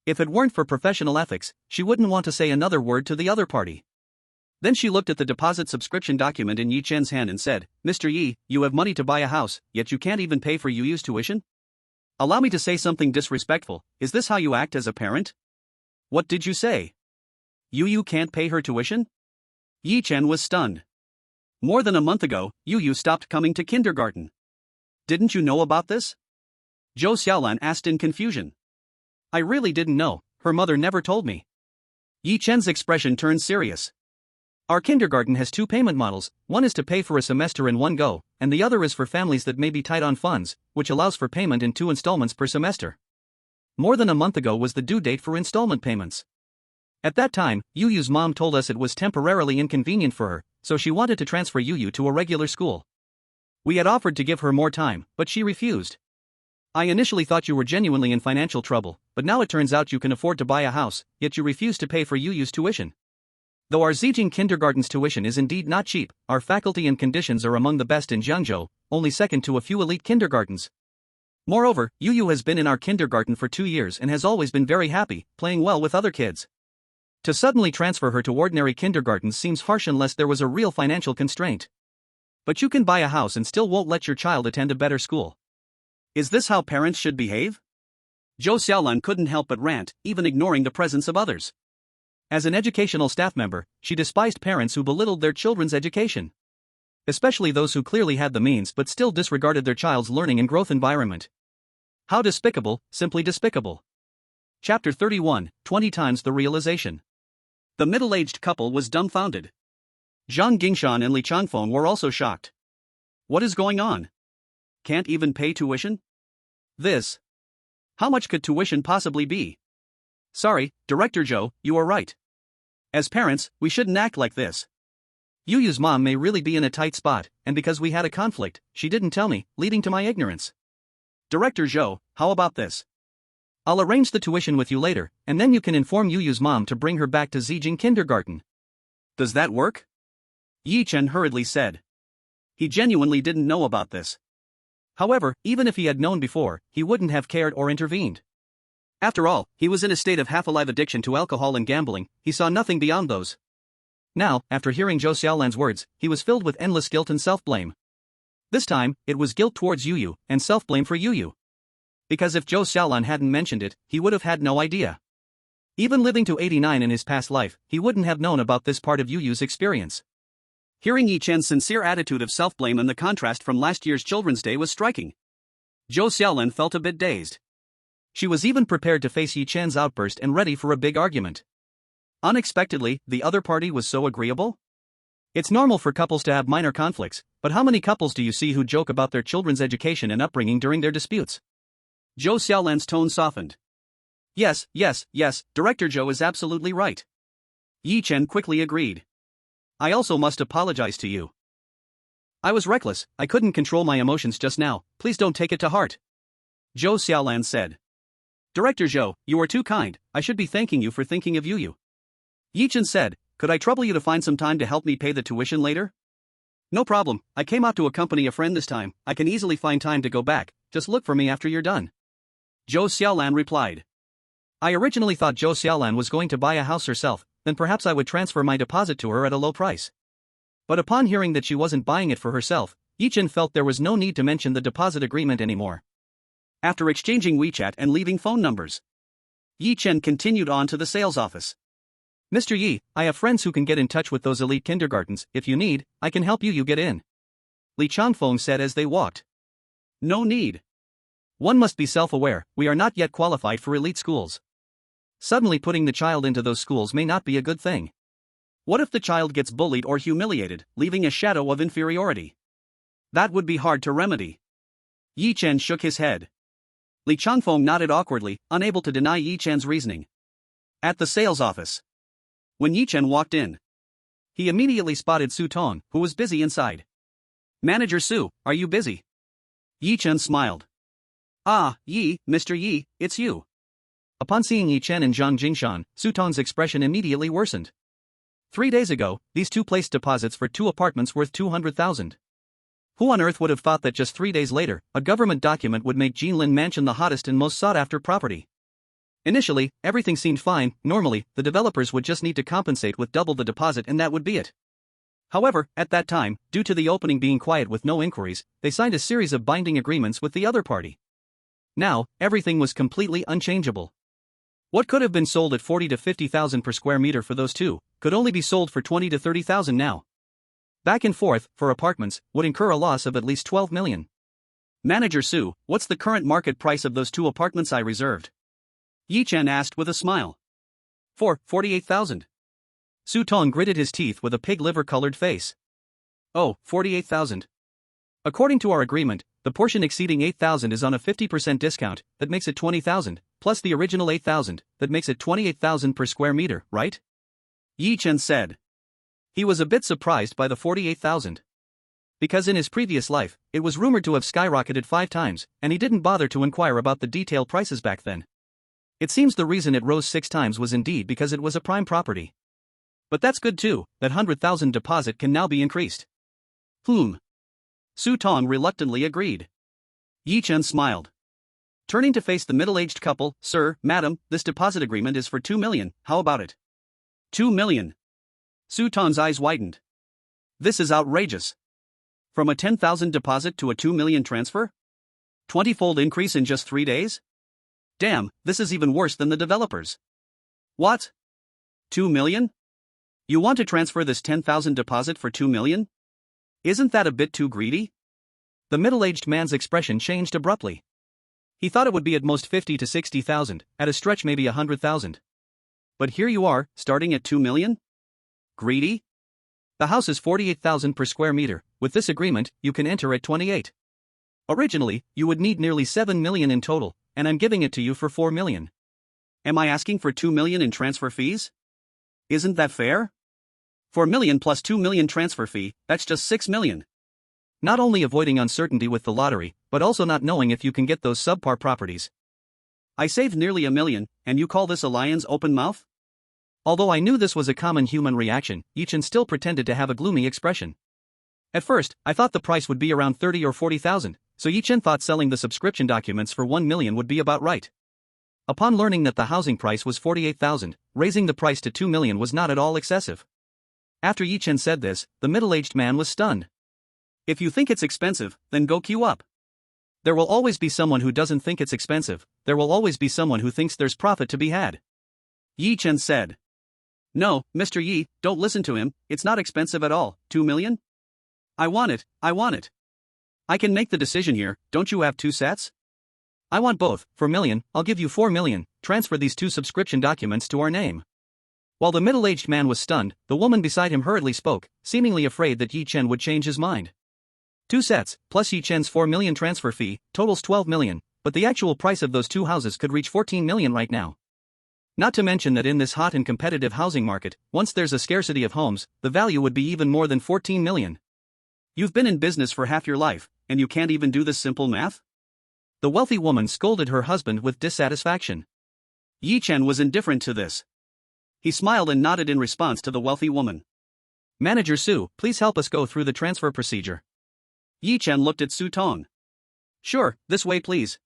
if it weren't for professional ethics, she wouldn't want to say another word to the other party. Then she looked at the deposit subscription document in Yi Chen's hand and said, Mr. Yi, you have money to buy a house, yet you can't even pay for Yu's tuition? Allow me to say something disrespectful, is this how you act as a parent? What did you say? Yu can't pay her tuition? Yi Chen was stunned. More than a month ago, Yu stopped coming to kindergarten. Didn't you know about this? Zhou Xiaolan asked in confusion. I really didn't know, her mother never told me. Yi Chen's expression turned serious. Our kindergarten has two payment models, one is to pay for a semester in one go, and the other is for families that may be tight on funds, which allows for payment in 2 installments per semester. More than a month ago was the due date for installment payments. At that time, Yu's mom told us it was temporarily inconvenient for her, so she wanted to transfer Yu to a regular school. We had offered to give her more time, but she refused. I initially thought you were genuinely in financial trouble, but now it turns out you can afford to buy a house, yet you refuse to pay for Yu's tuition. Though our Zijing kindergarten's tuition is indeed not cheap, our faculty and conditions are among the best in Jiangzhou, only second to a few elite kindergartens. Moreover, Yu has been in our kindergarten for 2 years and has always been very happy, playing well with other kids. To suddenly transfer her to ordinary kindergartens seems harsh unless there was a real financial constraint. But you can buy a house and still won't let your child attend a better school. Is this how parents should behave? Zhou Xiaolan couldn't help but rant, even ignoring the presence of others. As an educational staff member, she despised parents who belittled their children's education. Especially those who clearly had the means but still disregarded their child's learning and growth environment. How despicable, simply despicable. Chapter 31, 20 times the realization. The middle-aged couple was dumbfounded. Zhang Gingshan and Li Changfeng were also shocked. What is going on? Can't even pay tuition? This. How much could tuition possibly be? Sorry, Director Zhou, you are right. As parents, we shouldn't act like this. Yu's mom may really be in a tight spot, and because we had a conflict, she didn't tell me, leading to my ignorance. Director Zhou, how about this? I'll arrange the tuition with you later, and then you can inform Yu's mom to bring her back to Zijing kindergarten. Does that work? Yi Chen hurriedly said. He genuinely didn't know about this. However, even if he had known before, he wouldn't have cared or intervened. After all, he was in a state of half-alive addiction to alcohol and gambling, he saw nothing beyond those. Now, after hearing Zhou Xiaolan's words, he was filled with endless guilt and self-blame. This time, it was guilt towards Yu and self-blame for Yu. Because if Zhou Xiaolan hadn't mentioned it, he would have had no idea. Even living to 89 in his past life, he wouldn't have known about this part of Yu's experience. Hearing Yi Chen's sincere attitude of self-blame and the contrast from last year's Children's Day was striking. Zhou Xiaolan felt a bit dazed. She was even prepared to face Yi Chen's outburst and ready for a big argument. Unexpectedly, the other party was so agreeable? It's normal for couples to have minor conflicts, but how many couples do you see who joke about their children's education and upbringing during their disputes? Zhou Xiaolan's tone softened. Yes, Director Zhou is absolutely right. Yi Chen quickly agreed. I also must apologize to you. I was reckless, I couldn't control my emotions just now, please don't take it to heart. Zhou Xiaolan said. Director Zhou, you are too kind, I should be thanking you for thinking of Yu. Yi Chen said, could I trouble you to find some time to help me pay the tuition later? No problem, I came out to accompany a friend this time, I can easily find time to go back, just look for me after you're done. Zhou Xiaolan replied. I originally thought Zhou Xiaolan was going to buy a house herself, then perhaps I would transfer my deposit to her at a low price. But upon hearing that she wasn't buying it for herself, Yi Chen felt there was no need to mention the deposit agreement anymore. After exchanging WeChat and leaving phone numbers, Yi Chen continued on to the sales office. Mr. Yi, I have friends who can get in touch with those elite kindergartens, if you need, I can help you get in. Li Changfeng said as they walked. No need. One must be self-aware, we are not yet qualified for elite schools. Suddenly putting the child into those schools may not be a good thing. What if the child gets bullied or humiliated, leaving a shadow of inferiority? That would be hard to remedy. Yi Chen shook his head. Li Changfeng nodded awkwardly, unable to deny Yi Chen's reasoning. At the sales office. When Yi Chen walked in, he immediately spotted Su Tong, who was busy inside. Manager Su, are you busy? Yi Chen smiled. Ah, Yi, Mr. Yi, it's you. Upon seeing Yi Chen and Zhang Jingshan, Su Tong's expression immediately worsened. 3 days ago, these two placed deposits for 2 apartments worth 200,000. Who on earth would have thought that just 3 days later, a government document would make Jinlin Mansion the hottest and most sought-after property? Initially, everything seemed fine. Normally, the developers would just need to compensate with double the deposit and that would be it. However, at that time, due to the opening being quiet with no inquiries, they signed a series of binding agreements with the other party. Now, everything was completely unchangeable. What could have been sold at 40 to 50,000 per square meter for those two, could only be sold for 20 to 30,000 now. Back and forth, for apartments, would incur a loss of at least 12 million. Manager Sue, what's the current market price of those two apartments I reserved? Yi Chen asked with a smile. 48,000. Su Tong gritted his teeth with a pig liver-colored face. Oh, 48,000. According to our agreement, the portion exceeding 8,000 is on a 50% discount, that makes it 20,000, plus the original 8,000, that makes it 28,000 per square meter, right? Yi Chen said. He was a bit surprised by the 48,000. Because in his previous life, it was rumored to have skyrocketed 5 times, and he didn't bother to inquire about the detailed prices back then. It seems the reason it rose 6 times was indeed because it was a prime property. But that's good too, that 100,000 deposit can now be increased. Su Tong reluctantly agreed. Yi Chen smiled. Turning to face the middle-aged couple, Sir, Madam, this deposit agreement is for 2 million, how about it? 2 million. Su Tong's eyes widened. This is outrageous. From a 10,000 deposit to a 2 million transfer? 20-fold increase in just 3 days? Damn, this is even worse than the developers. What? 2 million? You want to transfer this 10,000 deposit for 2 million? Isn't that a bit too greedy? The middle-aged man's expression changed abruptly. He thought it would be at most 50 to 60,000, at a stretch maybe 100,000. But here you are, starting at 2 million? Greedy? The house is 48,000 per square meter, with this agreement, you can enter at 28. Originally, you would need nearly 7 million in total, and I'm giving it to you for 4 million. Am I asking for 2 million in transfer fees? Isn't that fair? 4 million plus 2 million transfer fee, that's just 6 million. Not only avoiding uncertainty with the lottery, but also not knowing if you can get those subpar properties. I saved nearly 1 million, and you call this a lion's open mouth? Although I knew this was a common human reaction, Yi Chen still pretended to have a gloomy expression. At first, I thought the price would be around 30 or 40,000, so Yi Chen thought selling the subscription documents for 1 million would be about right. Upon learning that the housing price was 48,000, raising the price to 2 million was not at all excessive. After Yi Chen said this, the middle-aged man was stunned. If you think it's expensive, then go queue up. There will always be someone who doesn't think it's expensive, there will always be someone who thinks there's profit to be had. Yi Chen said. No, Mr. Yi, don't listen to him, it's not expensive at all, 2 million? I want it. I can make the decision here, don't you have 2 sets? I want both, for million, I'll give you 4 million, transfer these 2 subscription documents to our name. While the middle-aged man was stunned, the woman beside him hurriedly spoke, seemingly afraid that Yi Chen would change his mind. 2 sets, plus Yi Chen's 4 million transfer fee, totals 12 million, but the actual price of those 2 houses could reach 14 million right now. Not to mention that in this hot and competitive housing market, once there's a scarcity of homes, the value would be even more than 14 million. You've been in business for half your life, and you can't even do this simple math? The wealthy woman scolded her husband with dissatisfaction. Yi Chen was indifferent to this. He smiled and nodded in response to the wealthy woman. Manager Su, please help us go through the transfer procedure. Yi Chen looked at Su Tong. Sure, this way please.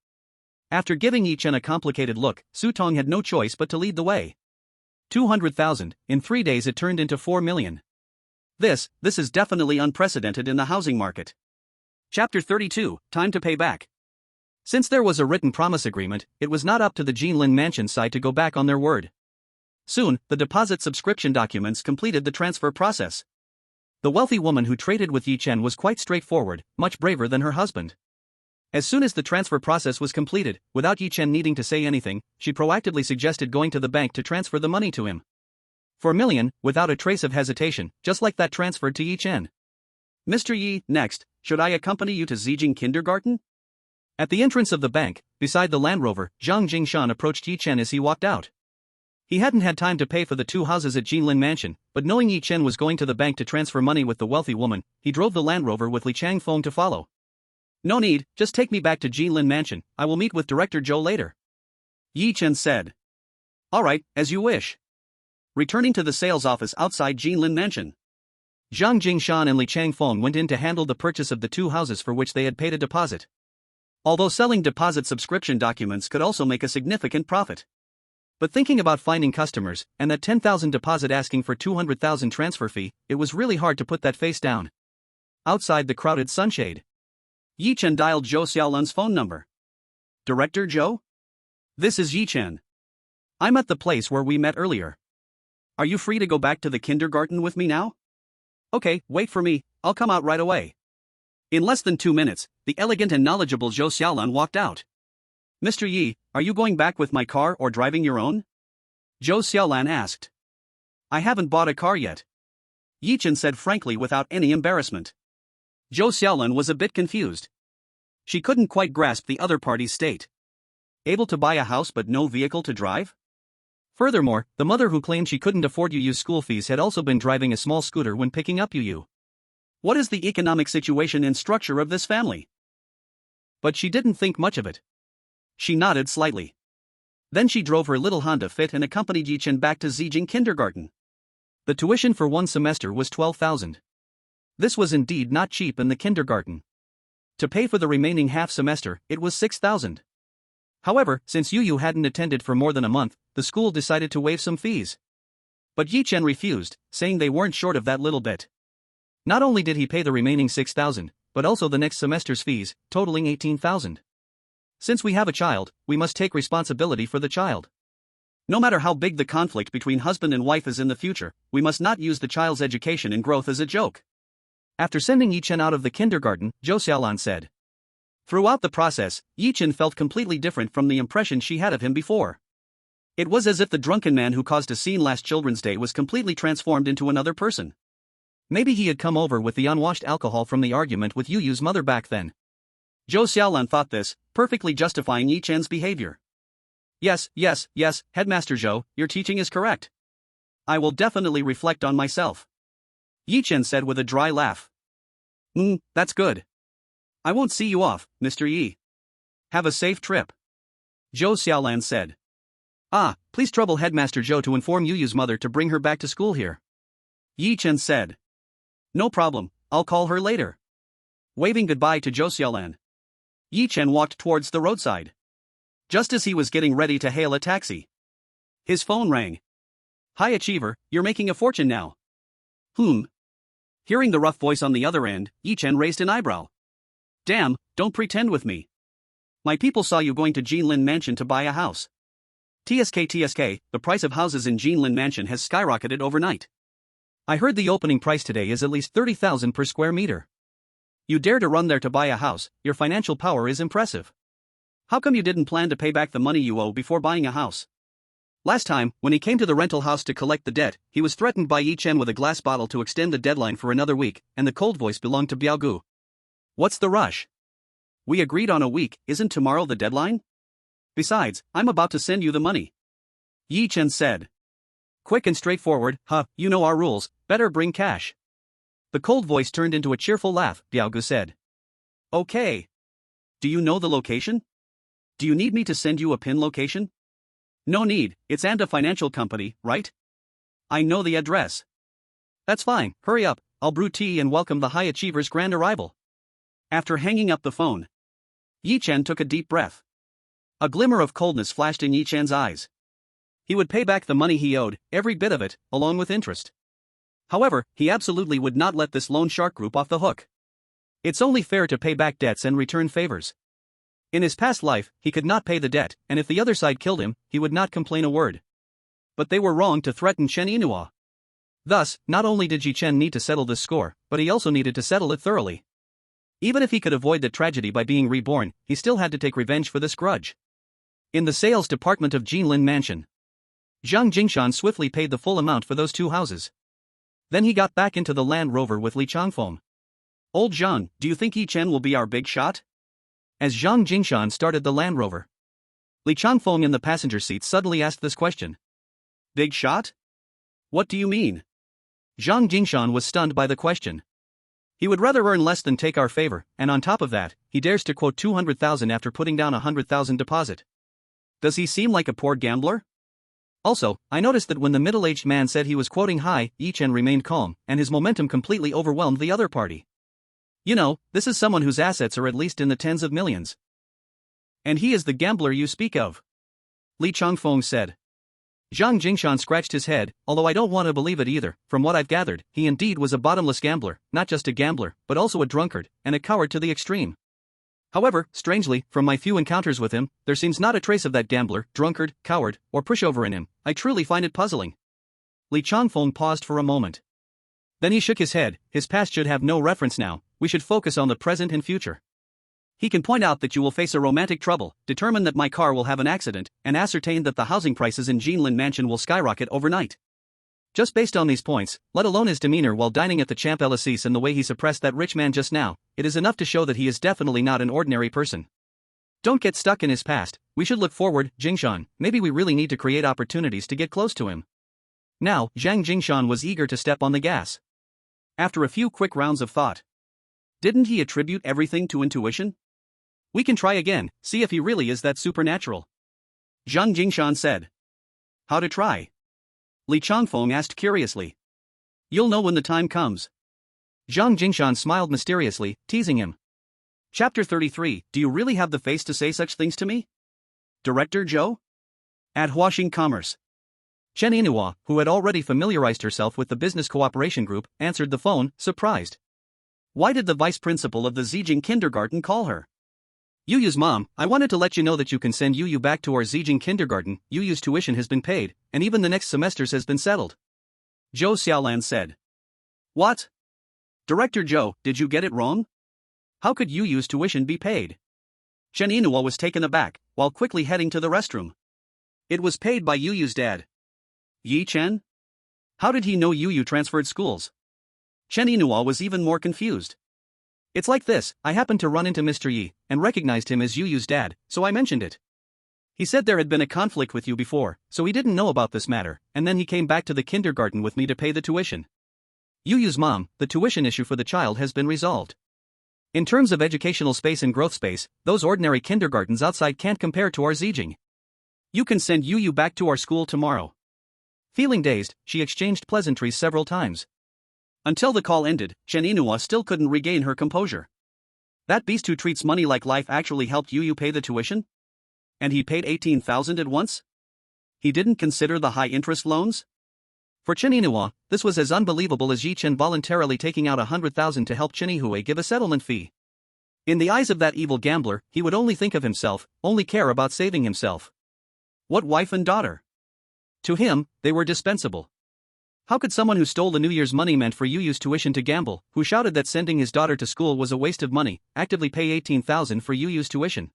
After giving Yi Chen a complicated look, Su Tong had no choice but to lead the way. 200,000, in 3 days it turned into 4 million. This is definitely unprecedented in the housing market. Chapter 32, Time to Pay Back. Since there was a written promise agreement, it was not up to the Jinlin Mansion side to go back on their word. Soon, the deposit subscription documents completed the transfer process. The wealthy woman who traded with Yi Chen was quite straightforward, much braver than her husband. As soon as the transfer process was completed, without Yi Chen needing to say anything, she proactively suggested going to the bank to transfer the money to him. For a million, without a trace of hesitation, just like that transferred to Yi Chen. Mr. Yi, next, should I accompany you to Zijing Kindergarten? At the entrance of the bank, beside the Land Rover, Zhang Jingshan approached Yi Chen as he walked out. He hadn't had time to pay for the 2 houses at Jinlin Mansion, but knowing Yi Chen was going to the bank to transfer money with the wealthy woman, he drove the Land Rover with Li Changfeng to follow. No need, just take me back to Jinlin Mansion, I will meet with Director Zhou later. Yi Chen said. Alright, as you wish. Returning to the sales office outside Jinlin Mansion, Zhang Jingshan and Li Changfeng went in to handle the purchase of the 2 houses for which they had paid a deposit. Although selling deposit subscription documents could also make a significant profit. But thinking about finding customers, and that 10,000 deposit asking for 200,000 transfer fee, it was really hard to put that face down. Outside the crowded sunshade, Yi Chen dialed Zhou Xiaolan's phone number. Director Zhou? This is Yi Chen. I'm at the place where we met earlier. Are you free to go back to the kindergarten with me now? Okay, wait for me, I'll come out right away. In less than 2 minutes, the elegant and knowledgeable Zhou Xiaolan walked out. Mr. Yi, are you going back with my car or driving your own? Zhou Xiaolan asked. I haven't bought a car yet. Yi Chen said frankly without any embarrassment. Zhou Xiaolan was a bit confused. She couldn't quite grasp the other party's state. Able to buy a house but no vehicle to drive? Furthermore, the mother who claimed she couldn't afford Yu's school fees had also been driving a small scooter when picking up Yu. What is the economic situation and structure of this family? But she didn't think much of it. She nodded slightly. Then she drove her little Honda Fit and accompanied Yi Chen back to Zijing Kindergarten. The tuition for one semester was 12,000. This was indeed not cheap in the kindergarten. To pay for the remaining half semester, it was 6,000. However, since Yu hadn't attended for more than a month, the school decided to waive some fees. But Yi Chen refused, saying they weren't short of that little bit. Not only did he pay the remaining 6,000, but also the next semester's fees, totaling 18,000. Since we have a child, we must take responsibility for the child. No matter how big the conflict between husband and wife is in the future, we must not use the child's education and growth as a joke. After sending Yi Chen out of the kindergarten, Zhou Xiaolan said. Throughout the process, Yi Chen felt completely different from the impression she had of him before. It was as if the drunken man who caused a scene last Children's Day was completely transformed into another person. Maybe he had come over with the unwashed alcohol from the argument with Yu's mother back then. Zhou Xiaolan thought this, perfectly justifying Yi Chen's behavior. Yes, Headmaster Zhou, your teaching is correct. I will definitely reflect on myself. Yi Chen said with a dry laugh. That's good. I won't see you off, Mr. Yi. Have a safe trip. Zhou Xiaolan said. Please trouble Headmaster Zhou to inform Yu's mother to bring her back to school here. Yi Chen said. No problem, I'll call her later. Waving goodbye to Zhou Xiaolan, Yi Chen walked towards the roadside. Just as he was getting ready to hail a taxi, his phone rang. High achiever, you're making a fortune now. Hearing the rough voice on the other end, Yi Chen raised an eyebrow. Damn, don't pretend with me. My people saw you going to Jinlin Mansion to buy a house. TSK, the price of houses in Jinlin Mansion has skyrocketed overnight. I heard the opening price today is at least 30,000 per square meter. You dare to run there to buy a house, your financial power is impressive. How come you didn't plan to pay back the money you owe before buying a house? Last time, when he came to the rental house to collect the debt, he was threatened by Yi Chen with a glass bottle to extend the deadline for another week, and the cold voice belonged to Biaogu. What's the rush? We agreed on a week, isn't tomorrow the deadline? Besides, I'm about to send you the money. Yi Chen said. Quick and straightforward, you know our rules, better bring cash. The cold voice turned into a cheerful laugh, Biaogu said. Okay. Do you know the location? Do you need me to send you a pin location? No need, it's Anda Financial Company, right? I know the address. That's fine, hurry up, I'll brew tea and welcome the high achiever's grand arrival. After hanging up the phone, Yi Chen took a deep breath. A glimmer of coldness flashed in Yi Chen's eyes. He would pay back the money he owed, every bit of it, along with interest. However, he absolutely would not let this loan shark group off the hook. It's only fair to pay back debts and return favors. In his past life, he could not pay the debt, and if the other side killed him, he would not complain a word. But they were wrong to threaten Chen Yinhua. Thus, not only did Yi Chen need to settle this score, but he also needed to settle it thoroughly. Even if he could avoid the tragedy by being reborn, he still had to take revenge for this grudge. In the sales department of Jinlin Mansion, Zhang Jingshan swiftly paid the full amount for those 2 houses. Then he got back into the Land Rover with Li Changfeng. Old Zhang, do you think Yi Chen will be our big shot? As Zhang Jingshan started the Land Rover, Li Changfeng in the passenger seat suddenly asked this question. Big shot? What do you mean? Zhang Jingshan was stunned by the question. He would rather earn less than take our favor, and on top of that, he dares to quote 200,000 after putting down 100,000 deposit. Does he seem like a poor gambler? Also, I noticed that when the middle-aged man said he was quoting high, Yi Chen remained calm, and his momentum completely overwhelmed the other party. You know, this is someone whose assets are at least in the tens of millions. And he is the gambler you speak of. Li Changfeng said. Zhang Jingshan scratched his head, although I don't want to believe it either. From what I've gathered, he indeed was a bottomless gambler, not just a gambler, but also a drunkard, and a coward to the extreme. However, strangely, from my few encounters with him, there seems not a trace of that gambler, drunkard, coward, or pushover in him. I truly find it puzzling. Li Changfeng paused for a moment. Then he shook his head. His past should have no reference now, we should focus on the present and future. He can point out that you will face a romantic trouble, determine that my car will have an accident, and ascertain that the housing prices in Jinlin Mansion will skyrocket overnight. Just based on these points, let alone his demeanor while dining at the Champ Elysees and the way he suppressed that rich man just now, it is enough to show that he is definitely not an ordinary person. Don't get stuck in his past, we should look forward, Jingshan. Maybe we really need to create opportunities to get close to him. Now, Zhang Jingshan was eager to step on the gas. After a few quick rounds of thought. Didn't he attribute everything to intuition? We can try again, see if he really is that supernatural. Zhang Jingshan said. How to try? Li Changfeng asked curiously. You'll know when the time comes. Zhang Jingshan smiled mysteriously, teasing him. Chapter 33, do you really have the face to say such things to me? Director Zhou? At Huaxing Commerce. Chen Yinhua, who had already familiarized herself with the business cooperation group, answered the phone, surprised. Why did the vice principal of the Zijing kindergarten call her? Yuyu's mom, I wanted to let you know that you can send Yuyu back to our Zijing kindergarten. Yuyu's tuition has been paid, and even the next semester's has been settled. Zhou Xiaolan said. What? Director Zhou, did you get it wrong? How could Yuyu's tuition be paid? Chen Yinhua was taken aback, while quickly heading to the restroom. It was paid by Yuyu's dad. Yi Chen? How did he know Yuyu transferred schools? Chen Yinhua was even more confused. It's like this, I happened to run into Mr. Yi, and recognized him as Yuyu's dad, so I mentioned it. He said there had been a conflict with you before, so he didn't know about this matter, and then he came back to the kindergarten with me to pay the tuition. Yuyu's mom, the tuition issue for the child has been resolved. In terms of educational space and growth space, those ordinary kindergartens outside can't compare to our Zijing. You can send Yuyu back to our school tomorrow. Feeling dazed, she exchanged pleasantries several times. Until the call ended, Chen Yinhua still couldn't regain her composure. That beast who treats money like life actually helped Yuyu pay the tuition? And he paid 18,000 at once? He didn't consider the high-interest loans? For Chen Yinhua, this was as unbelievable as Yi Chen voluntarily taking out 100,000 to help Chen Yihui give a settlement fee. In the eyes of that evil gambler, he would only think of himself, only care about saving himself. What wife and daughter? To him, they were dispensable. How could someone who stole the New Year's money meant for Yuyu's tuition to gamble, who shouted that sending his daughter to school was a waste of money, actively pay 18,000 for Yuyu's tuition?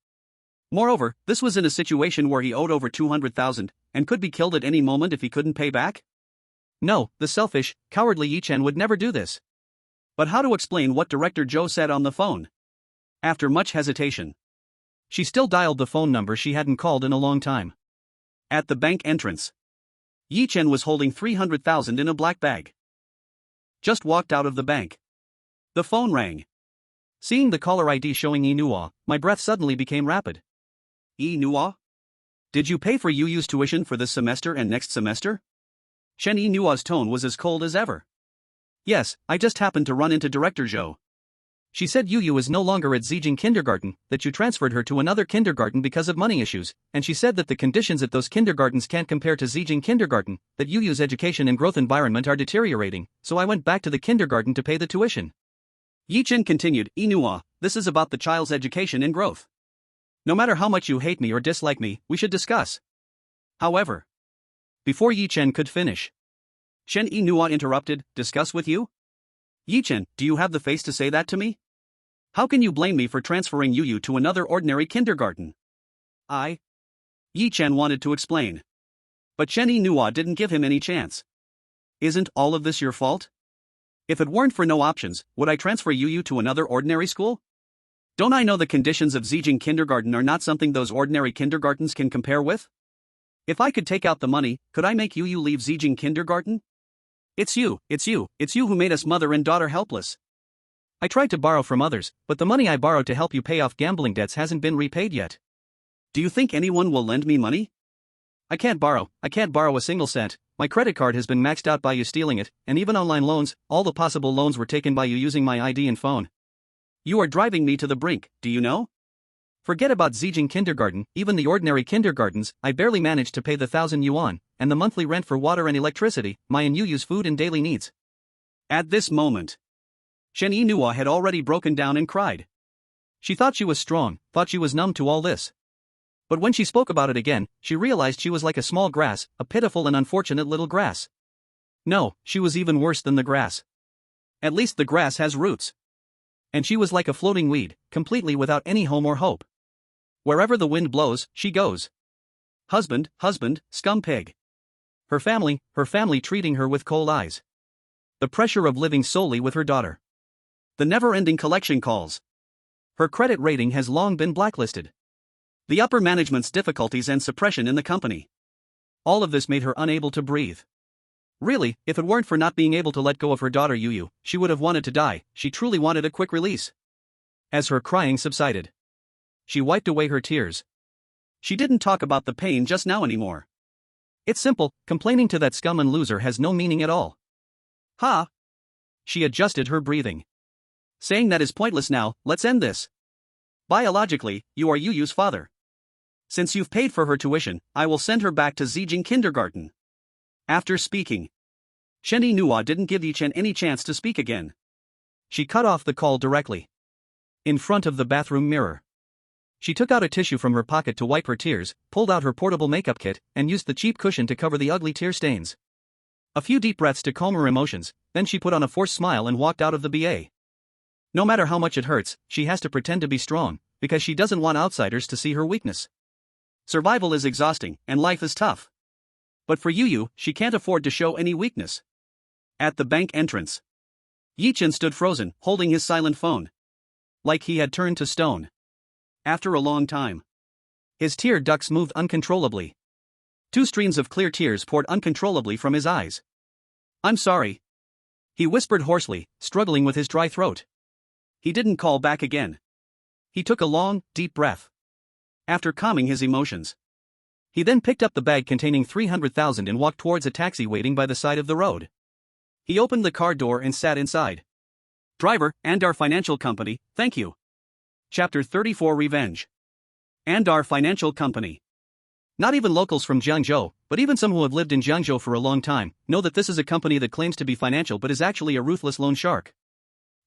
Moreover, this was in a situation where he owed over 200,000, and could be killed at any moment if he couldn't pay back? No, the selfish, cowardly Yi Chen would never do this. But how to explain what Director Zhou said on the phone? After much hesitation, she still dialed the phone number she hadn't called in a long time. At the bank entrance, Yi Chen was holding 300,000 in a black bag. Just walked out of the bank. The phone rang. Seeing the caller ID showing Yinhua, my breath suddenly became rapid. Yinhua? Did you pay for Yuyu's tuition for this semester and next semester? Chen Yinhua's tone was as cold as ever. Yes, I just happened to run into Director Zhou. She said Yuyu is no longer at Zijing kindergarten, that you transferred her to another kindergarten because of money issues, and she said that the conditions at those kindergartens can't compare to Zijing kindergarten, that Yuyu's education and growth environment are deteriorating, so I went back to the kindergarten to pay the tuition. Yi Chen continued, Yinhua, this is about the child's education and growth. No matter how much you hate me or dislike me, we should discuss. However, before Yi Chen could finish, Chen Yinhua interrupted, discuss with you? Yi Chen, do you have the face to say that to me? How can you blame me for transferring Yuyu to another ordinary kindergarten? Yi Chen wanted to explain. But Chen Yinhua didn't give him any chance. Isn't all of this your fault? If it weren't for no options, would I transfer Yuyu to another ordinary school? Don't I know the conditions of Zijing kindergarten are not something those ordinary kindergartens can compare with? If I could take out the money, could I make Yuyu leave Zijing kindergarten? It's you who made us mother and daughter helpless. I tried to borrow from others, but the money I borrowed to help you pay off gambling debts hasn't been repaid yet. Do you think anyone will lend me money? I can't borrow a single cent. My credit card has been maxed out by you stealing it, and even online loans, all the possible loans were taken by you using my ID and phone. You are driving me to the brink, do you know? Forget about Zijing kindergarten, even the ordinary kindergartens, I barely managed to pay the 1,000 yuan, and the monthly rent for water and electricity, my and Yu's food and daily needs. At this moment, Shen Yinhua had already broken down and cried. She thought she was strong, thought she was numb to all this. But when she spoke about it again, she realized she was like a small grass, a pitiful and unfortunate little grass. No, she was even worse than the grass. At least the grass has roots. And she was like a floating weed, completely without any home or hope. Wherever the wind blows, she goes. Husband, scum pig. Her family treating her with cold eyes. The pressure of living solely with her daughter. The never-ending collection calls. Her credit rating has long been blacklisted. The upper management's difficulties and suppression in the company. All of this made her unable to breathe. Really, if it weren't for not being able to let go of her daughter Yu, she would have wanted to die. She truly wanted a quick release. As her crying subsided, she wiped away her tears. She didn't talk about the pain just now anymore. It's simple, complaining to that scum and loser has no meaning at all. Ha! She adjusted her breathing. Saying that is pointless now, let's end this. Biologically, you are Yu's father. Since you've paid for her tuition, I will send her back to Zijing Kindergarten. After speaking, Shen Yinhua didn't give Yichen any chance to speak again. She cut off the call directly. In front of the bathroom mirror, she took out a tissue from her pocket to wipe her tears, pulled out her portable makeup kit, and used the cheap cushion to cover the ugly tear stains. A few deep breaths to calm her emotions, then she put on a forced smile and walked out of the BA. No matter how much it hurts, she has to pretend to be strong, because she doesn't want outsiders to see her weakness. Survival is exhausting, and life is tough. But for Yu, she can't afford to show any weakness. At the bank entrance, Yichen stood frozen, holding his silent phone. Like he had turned to stone. After a long time, his tear ducts moved uncontrollably. 2 streams of clear tears poured uncontrollably from his eyes. I'm sorry, he whispered hoarsely, struggling with his dry throat. He didn't call back again. He took a long, deep breath. After calming his emotions, he then picked up the bag containing 300,000 and walked towards a taxi waiting by the side of the road. He opened the car door and sat inside. Driver, Andar Financial Company, thank you. Chapter 34 Revenge. Andar Financial Company. Not even locals from Jiangzhou, but even some who have lived in Jiangzhou for a long time, know that this is a company that claims to be financial but is actually a ruthless loan shark.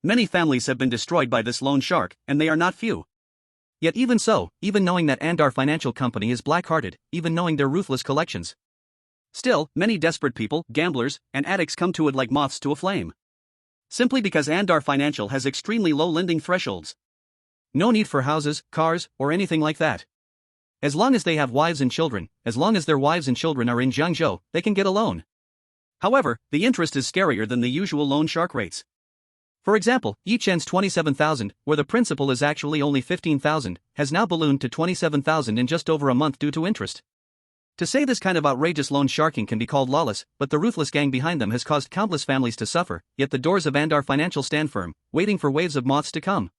Many families have been destroyed by this loan shark, and they are not few. Yet even so, even knowing that Andar Financial Company is black-hearted, even knowing their ruthless collections, still, many desperate people, gamblers, and addicts come to it like moths to a flame. Simply because Andar Financial has extremely low lending thresholds. No need for houses, cars, or anything like that. As long as they have wives and children, as long as their wives and children are in Jiangzhou, they can get a loan. However, the interest is scarier than the usual loan shark rates. For example, Yichen's 27,000, where the principal is actually only 15,000, has now ballooned to 27,000 in just over a month due to interest. To say this kind of outrageous loan sharking can be called lawless, but the ruthless gang behind them has caused countless families to suffer, yet the doors of Andar Financial stand firm, waiting for waves of moths to come.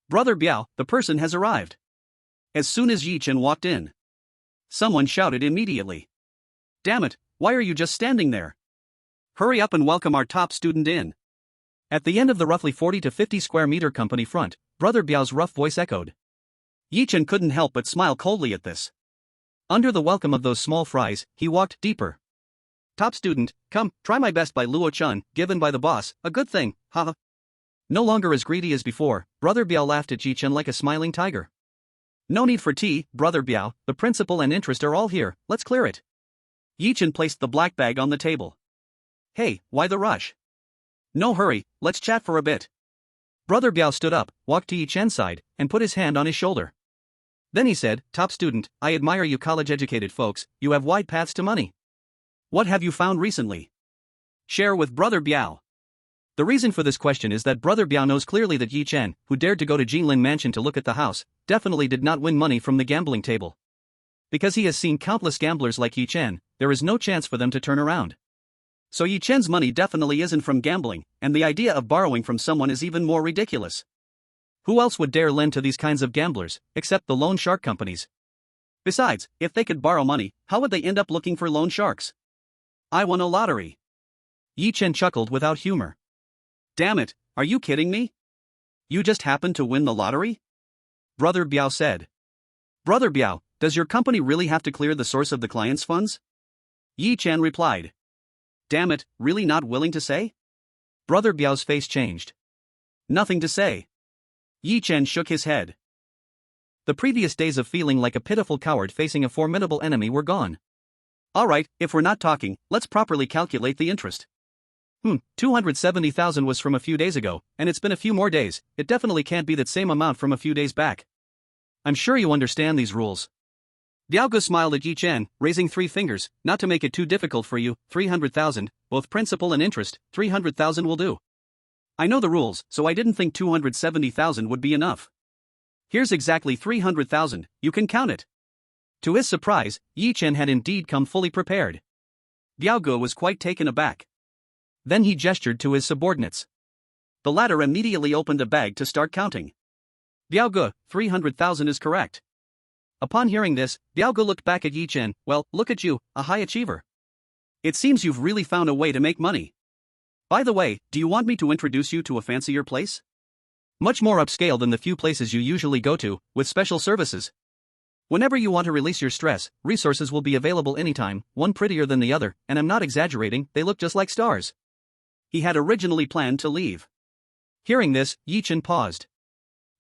Brother Biao, the person has arrived. As soon as Yichen walked in, someone shouted immediately. Damn it, why are you just standing there? Hurry up and welcome our top student in. At the end of the roughly 40 to 50 square meter company front, Brother Biao's rough voice echoed. Yichen couldn't help but smile coldly at this. Under the welcome of those small fries, he walked deeper. Top student, come, try my best by Luo Chun, given by the boss, a good thing, haha. No longer as greedy as before, Brother Biao laughed at Yichen like a smiling tiger. No need for tea, Brother Biao, the principal and interest are all here, let's clear it. Yichen placed the black bag on the table. Hey, why the rush? No hurry, let's chat for a bit. Brother Biao stood up, walked to Yichen's side, and put his hand on his shoulder. Then he said, top student, I admire you college-educated folks, you have wide paths to money. What have you found recently? Share with Brother Biao. The reason for this question is that Brother Biao knows clearly that Yichen, who dared to go to Jinlin Mansion to look at the house, definitely did not win money from the gambling table. Because he has seen countless gamblers like Yichen, there is no chance for them to turn around. So Yichen's money definitely isn't from gambling, and the idea of borrowing from someone is even more ridiculous. Who else would dare lend to these kinds of gamblers, except the loan shark companies? Besides, if they could borrow money, how would they end up looking for loan sharks? I won a lottery. Yichen chuckled without humor. Damn it, are you kidding me? You just happened to win the lottery? Brother Biao said. Brother Biao, does your company really have to clear the source of the client's funds? Yi Chen replied. Damn it, really not willing to say? Brother Biao's face changed. Nothing to say. Yi Chen shook his head. The previous days of feeling like a pitiful coward facing a formidable enemy were gone. Alright, if we're not talking, let's properly calculate the interest. 270,000 was from a few days ago, and it's been a few more days. It definitely can't be that same amount from a few days back. I'm sure you understand these rules. Diaogu smiled at Yi Chen, raising 3 fingers. Not to make it too difficult for you, 300,000, both principal and interest, 300,000 will do. I know the rules, so I didn't think 270,000 would be enough. Here's exactly 300,000, you can count it. To his surprise, Yi Chen had indeed come fully prepared. Diaogu was quite taken aback. Then he gestured to his subordinates. The latter immediately opened a bag to start counting. Diaogu, 300,000 is correct. Upon hearing this, Diaogu looked back at Yi Chen. Well, look at you, a high achiever. It seems you've really found a way to make money. By the way, do you want me to introduce you to a fancier place? Much more upscale than the few places you usually go to, with special services. Whenever you want to release your stress, resources will be available anytime, one prettier than the other, and I'm not exaggerating, they look just like stars. He had originally planned to leave. Hearing this, Yi Chen paused.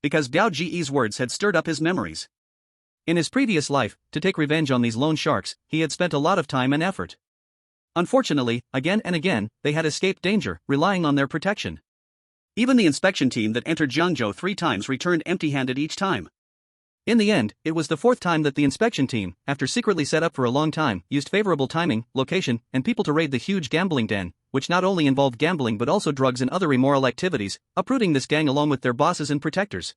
Because Biao Ji's words had stirred up his memories. In his previous life, to take revenge on these loan sharks, he had spent a lot of time and effort. Unfortunately, again and again, they had escaped danger, relying on their protection. Even the inspection team that entered Jiangzhou 3 times returned empty-handed each time. In the end, it was the 4th time that the inspection team, after secretly set up for a long time, used favorable timing, location, and people to raid the huge gambling den, which not only involved gambling but also drugs and other immoral activities, uprooting this gang along with their bosses and protectors.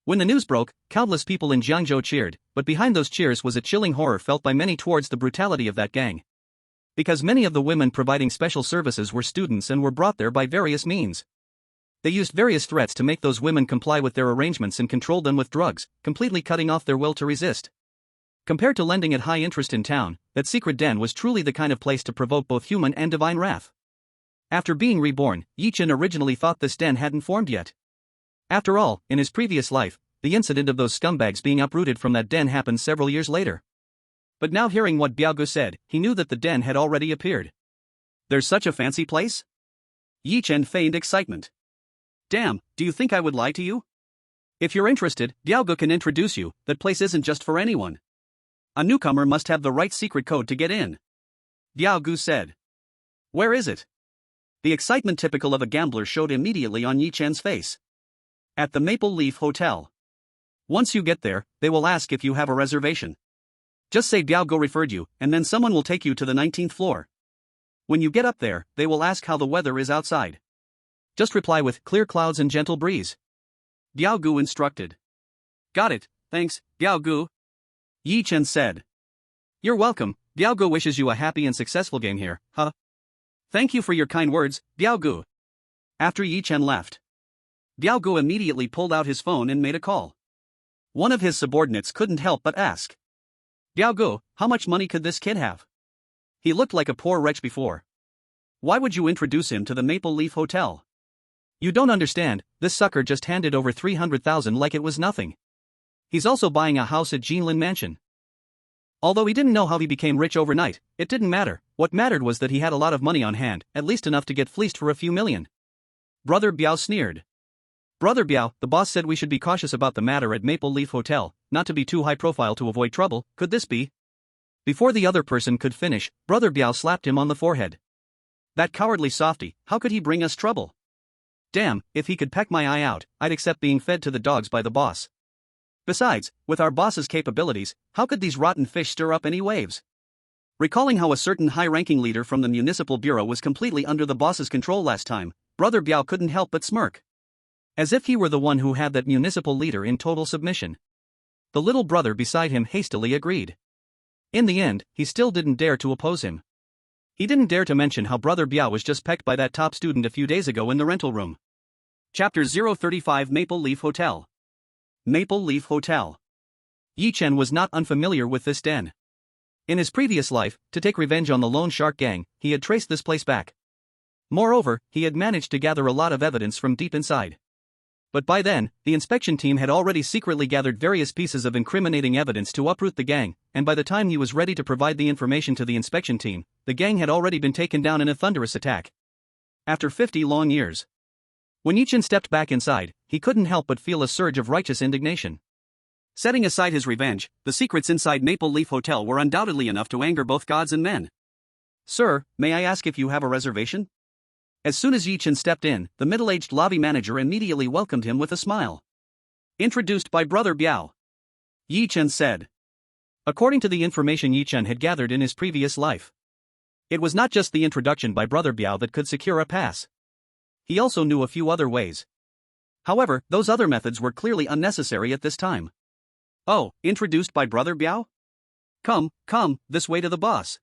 When the news broke, countless people in Jiangzhou cheered, but behind those cheers was a chilling horror felt by many towards the brutality of that gang. Because many of the women providing special services were students and were brought there by various means. They used various threats to make those women comply with their arrangements and controlled them with drugs, completely cutting off their will to resist. Compared to lending at high interest in town, that secret den was truly the kind of place to provoke both human and divine wrath. After being reborn, Yi Chen originally thought this den hadn't formed yet. After all, in his previous life, the incident of those scumbags being uprooted from that den happened several years later. But now hearing what Biaogu said, he knew that the den had already appeared. There's such a fancy place? Yi Chen feigned excitement. Damn, do you think I would lie to you? If you're interested, Diaogu can introduce you, that place isn't just for anyone. A newcomer must have the right secret code to get in. Diaogu said. Where is it? The excitement typical of a gambler showed immediately on Yi Chen's face. At the Maple Leaf Hotel. Once you get there, they will ask if you have a reservation. Just say Diaogu referred you, and then someone will take you to the 19th floor. When you get up there, they will ask how the weather is outside. Just reply with clear clouds and gentle breeze. Diaogu instructed. Got it, thanks, Diaogu. Yi Chen said. You're welcome, Diaogu wishes you a happy and successful game here, huh? Thank you for your kind words, Diaogu. After Yi Chen left, Diaogu immediately pulled out his phone and made a call. One of his subordinates couldn't help but ask. Diaogu, how much money could this kid have? He looked like a poor wretch before. Why would you introduce him to the Maple Leaf Hotel? You don't understand, this sucker just handed over 300,000 like it was nothing. He's also buying a house at Jinlin Mansion. Although he didn't know how he became rich overnight, it didn't matter. What mattered was that he had a lot of money on hand, at least enough to get fleeced for a few million. Brother Biao sneered. Brother Biao, the boss said we should be cautious about the matter at Maple Leaf Hotel, not to be too high profile to avoid trouble, could this be? Before the other person could finish, Brother Biao slapped him on the forehead. That cowardly softy, how could he bring us trouble? Damn, if he could peck my eye out, I'd accept being fed to the dogs by the boss. Besides, with our boss's capabilities, how could these rotten fish stir up any waves? Recalling how a certain high-ranking leader from the municipal bureau was completely under the boss's control last time, Brother Biao couldn't help but smirk. As if he were the one who had that municipal leader in total submission. The little brother beside him hastily agreed. In the end, he still didn't dare to oppose him. He didn't dare to mention how Brother Biao was just pecked by that top student a few days ago in the rental room. Chapter 035 Maple Leaf Hotel. Maple Leaf Hotel. Yi Chen was not unfamiliar with this den. In his previous life, to take revenge on the loan shark gang, he had traced this place back. Moreover, he had managed to gather a lot of evidence from deep inside. But by then, the inspection team had already secretly gathered various pieces of incriminating evidence to uproot the gang, and by the time he was ready to provide the information to the inspection team, the gang had already been taken down in a thunderous attack. After 50 long years. When Yi-Chen stepped back inside, he couldn't help but feel a surge of righteous indignation. Setting aside his revenge, the secrets inside Maple Leaf Hotel were undoubtedly enough to anger both gods and men. "Sir, may I ask if you have a reservation?" As soon as Yi-Chen stepped in, the middle-aged lobby manager immediately welcomed him with a smile. "Introduced by Brother Biao," Yi-Chen said. According to the information Yi-Chen had gathered in his previous life, it was not just the introduction by Brother Biao that could secure a pass. He also knew a few other ways. However, those other methods were clearly unnecessary at this time. "Oh, introduced by Brother Biao? Come, this way to the boss."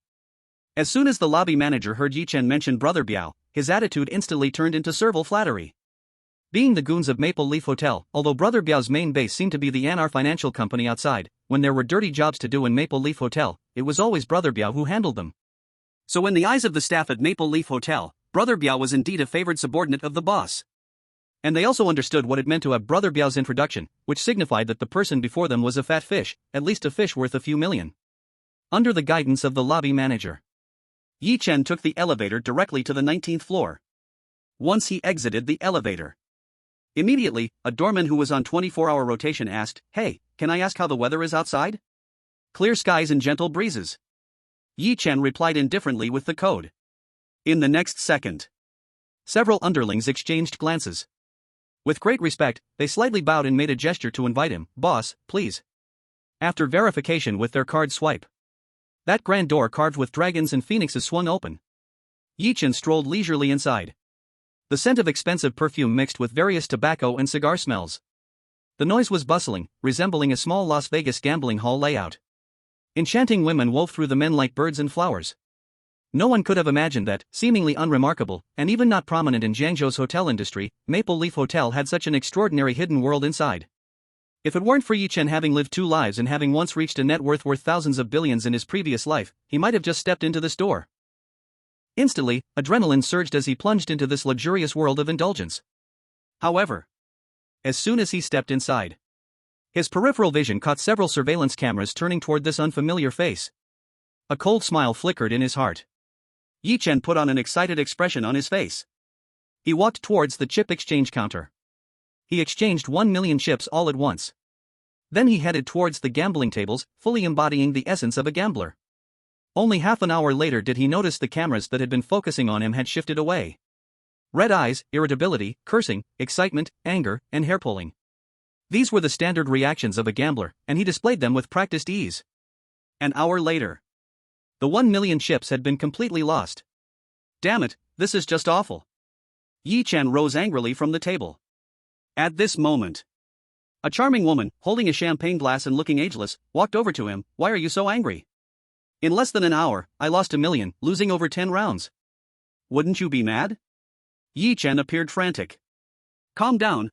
As soon as the lobby manager heard Yi-Chen mention Brother Biao, his attitude instantly turned into servile flattery. Being the goons of Maple Leaf Hotel, although Brother Biao's main base seemed to be the Anar financial company outside, when there were dirty jobs to do in Maple Leaf Hotel, it was always Brother Biao who handled them. So in the eyes of the staff at Maple Leaf Hotel, Brother Biao was indeed a favored subordinate of the boss. And they also understood what it meant to have Brother Biao's introduction, which signified that the person before them was a fat fish, at least a fish worth a few million. Under the guidance of the lobby manager, Yi-Chen took the elevator directly to the 19th floor. Once he exited the elevator, immediately, a doorman who was on 24-hour rotation asked, "Hey, can I ask how the weather is outside?" "Clear skies and gentle breezes," Yi-Chen replied indifferently with the code. In the next second, several underlings exchanged glances. With great respect, they slightly bowed and made a gesture to invite him. "Boss, please." After verification with their card swipe, that grand door carved with dragons and phoenixes swung open. Yi-Chen strolled leisurely inside. The scent of expensive perfume mixed with various tobacco and cigar smells. The noise was bustling, resembling a small Las Vegas gambling hall layout. Enchanting women wove through the men like birds and flowers. No one could have imagined that, seemingly unremarkable, and even not prominent in Jiangzhou's hotel industry, Maple Leaf Hotel had such an extraordinary hidden world inside. If it weren't for Yi-Chen having lived 2 lives and having once reached a net worth thousands of billions in his previous life, he might have just stepped into this door. Instantly, adrenaline surged as he plunged into this luxurious world of indulgence. However, as soon as he stepped inside, his peripheral vision caught several surveillance cameras turning toward this unfamiliar face. A cold smile flickered in his heart. Yi-Chen put on an excited expression on his face. He walked towards the chip exchange counter. He exchanged 1 million chips all at once. Then he headed towards the gambling tables, fully embodying the essence of a gambler. Only half an hour later did he notice the cameras that had been focusing on him had shifted away. Red eyes, irritability, cursing, excitement, anger, and hair pulling. These were the standard reactions of a gambler, and he displayed them with practiced ease. An hour later, the 1 million chips had been completely lost. "Damn it, this is just awful." Yi-Chen rose angrily from the table. At this moment, a charming woman, holding a champagne glass and looking ageless, walked over to him. "Why are you so angry?" "In less than an hour, I lost 1 million, losing over 10 rounds. Wouldn't you be mad?" Yi-Chen appeared frantic. Calm down.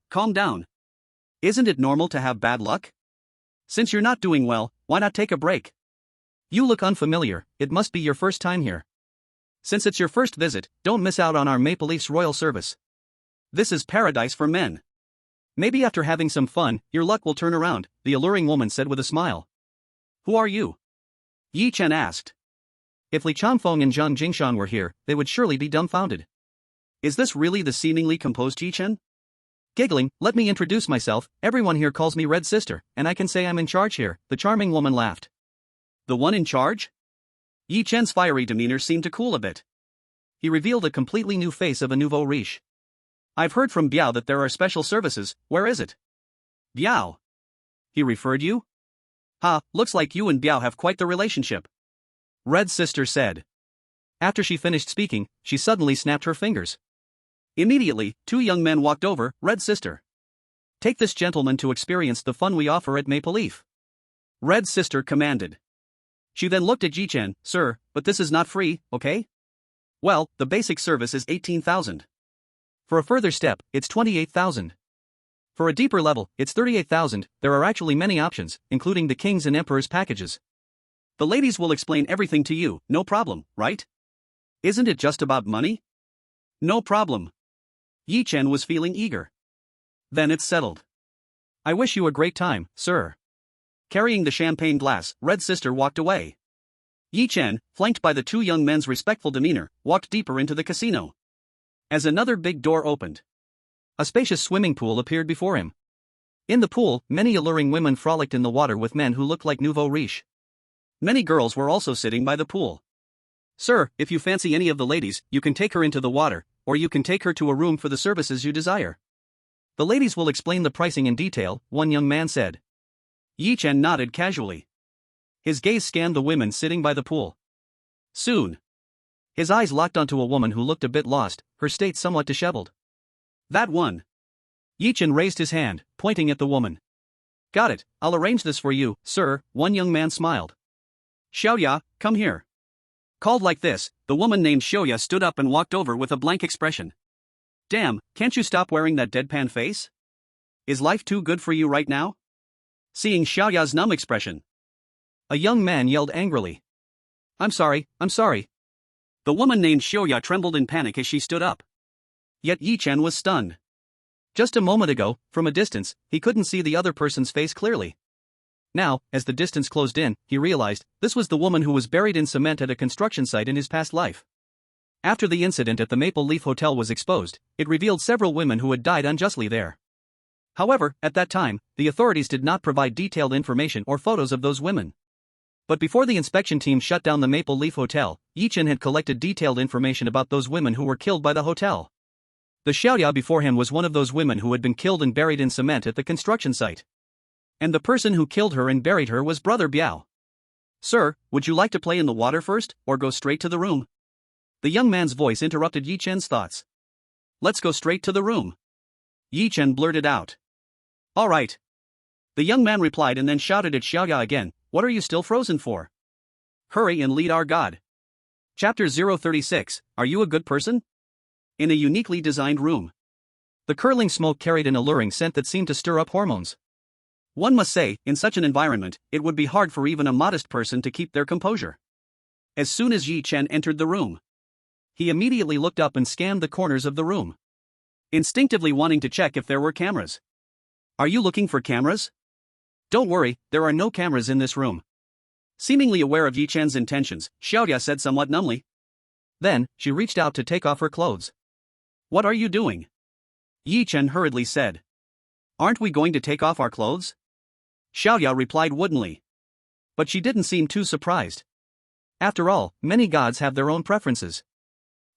Isn't it normal to have bad luck? Since you're not doing well, why not take a break? You look unfamiliar, it must be your first time here. Since it's your first visit, don't miss out on our Maple Leaf's royal service. This is paradise for men. Maybe after having some fun, your luck will turn around," the alluring woman said with a smile. "Who are you?" Yi-Chen asked. If Li Chanfeng and Zhang Jingshan were here, they would surely be dumbfounded. Is this really the seemingly composed Yi-Chen? Giggling, "Let me introduce myself, everyone here calls me Red Sister, and I can say I'm in charge here," the charming woman laughed. "The one in charge?" Yi-Chen's fiery demeanor seemed to cool a bit. He revealed a completely new face of a nouveau riche. "I've heard from Biao that there are special services, where is it?" "Biao? He referred you?" "Ha, looks like you and Biao have quite the relationship," Red Sister said. After she finished speaking, she suddenly snapped her fingers. Immediately, 2 young men walked over. "Red Sister, take this gentleman to experience the fun we offer at Maple Leaf," Red Sister commanded. She then looked at Yi-Chen. "Sir, but this is not free, okay? Well, the basic service is 18,000. For a further step, it's 28,000. For a deeper level, it's 38,000. There are actually many options, including the King's and Emperor's packages. The ladies will explain everything to you, no problem, right? Isn't it just about money?" "No problem." Yi-Chen was feeling eager. Then it's settled. I wish you a great time, sir. Carrying the champagne glass, Red Sister walked away. Yi Chen, flanked by the two young men's respectful demeanor, walked deeper into the casino. As another big door opened, a spacious swimming pool appeared before him. In the pool, many alluring women frolicked in the water with men who looked like nouveau riche. Many girls were also sitting by the pool. Sir, if you fancy any of the ladies, you can take her into the water, or you can take her to a room for the services you desire. The ladies will explain the pricing in detail, one young man said. Yi Chen nodded casually. His gaze scanned the women sitting by the pool. Soon, his eyes locked onto a woman who looked a bit lost, her state somewhat disheveled. That one. Yi Chen raised his hand, pointing at the woman. Got it, I'll arrange this for you, sir, one young man smiled. Xiaoya, come here. Called like this, the woman named Xiaoya stood up and walked over with a blank expression. Damn, can't you stop wearing that deadpan face? Is life too good for you right now? Seeing Xiaoya's numb expression, a young man yelled angrily. I'm sorry. The woman named Xiaoya trembled in panic as she stood up. Yet Yi Chen was stunned. Just a moment ago, from a distance, he couldn't see the other person's face clearly. Now, as the distance closed in, he realized this was the woman who was buried in cement at a construction site in his past life. After the incident at the Maple Leaf Hotel was exposed, it revealed several women who had died unjustly there. However, at that time, the authorities did not provide detailed information or photos of those women. But before the inspection team shut down the Maple Leaf Hotel, Yi Chen had collected detailed information about those women who were killed by the hotel. The Xiaoya beforehand was one of those women who had been killed and buried in cement at the construction site. And the person who killed her and buried her was Brother Biao. Sir, would you like to play in the water first, or go straight to the room? The young man's voice interrupted Yi Chen's thoughts. Let's go straight to the room. Yi Chen blurted out. All right. The young man replied and then shouted at Xiaoya again, what are you still frozen for? Hurry and lead our god. Chapter 036, Are you a good person? In a uniquely designed room. The curling smoke carried an alluring scent that seemed to stir up hormones. One must say, in such an environment, it would be hard for even a modest person to keep their composure. As soon as Yi Chen entered the room, he immediately looked up and scanned the corners of the room, instinctively wanting to check if there were cameras. Are you looking for cameras? Don't worry, there are no cameras in this room. Seemingly aware of Yi Chen's intentions, Xiaoya said somewhat numbly. Then, she reached out to take off her clothes. What are you doing? Yi Chen hurriedly said. Aren't we going to take off our clothes? Xiaoya replied woodenly. But she didn't seem too surprised. After all, many gods have their own preferences.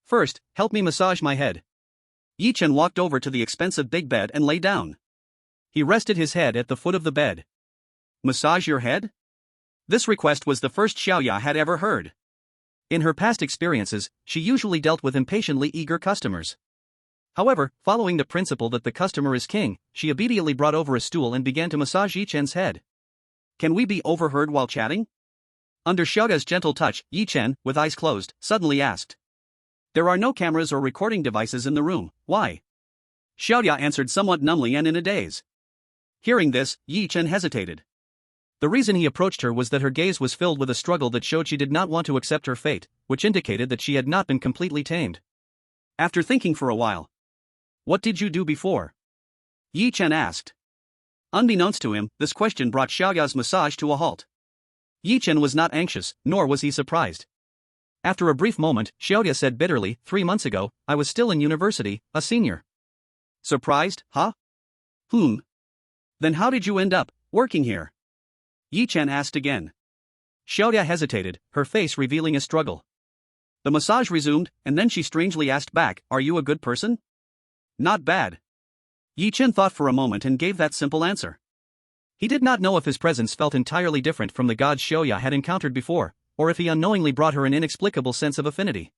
First, help me massage my head. Yi Chen walked over to the expensive big bed and lay down. He rested his head at the foot of the bed. Massage your head? This request was the first Xiaoya had ever heard. In her past experiences, she usually dealt with impatiently eager customers. However, following the principle that the customer is king, she immediately brought over a stool and began to massage Yi Chen's head. Can we be overheard while chatting? Under Xiaoya's gentle touch, Yi Chen, with eyes closed, suddenly asked. There are no cameras or recording devices in the room, why? Xiaoya answered somewhat numbly and in a daze. Hearing this, Yi Chen hesitated. The reason he approached her was that her gaze was filled with a struggle that showed she did not want to accept her fate, which indicated that she had not been completely tamed. After thinking for a while, what did you do before? Yi Chen asked. Unbeknownst to him, this question brought Xiaoya's massage to a halt. Yi Chen was not anxious, nor was he surprised. After a brief moment, Xiaoya said bitterly, 3 months ago, I was still in university, a senior. Surprised, huh? Then how did you end up working here? Yi Chen asked again. Xiaoya hesitated, her face revealing a struggle. The massage resumed, and then she strangely asked back, Are you a good person? Not bad. Yi Chen thought for a moment and gave that simple answer. He did not know if his presence felt entirely different from the gods Xiaoya had encountered before, or if he unknowingly brought her an inexplicable sense of affinity.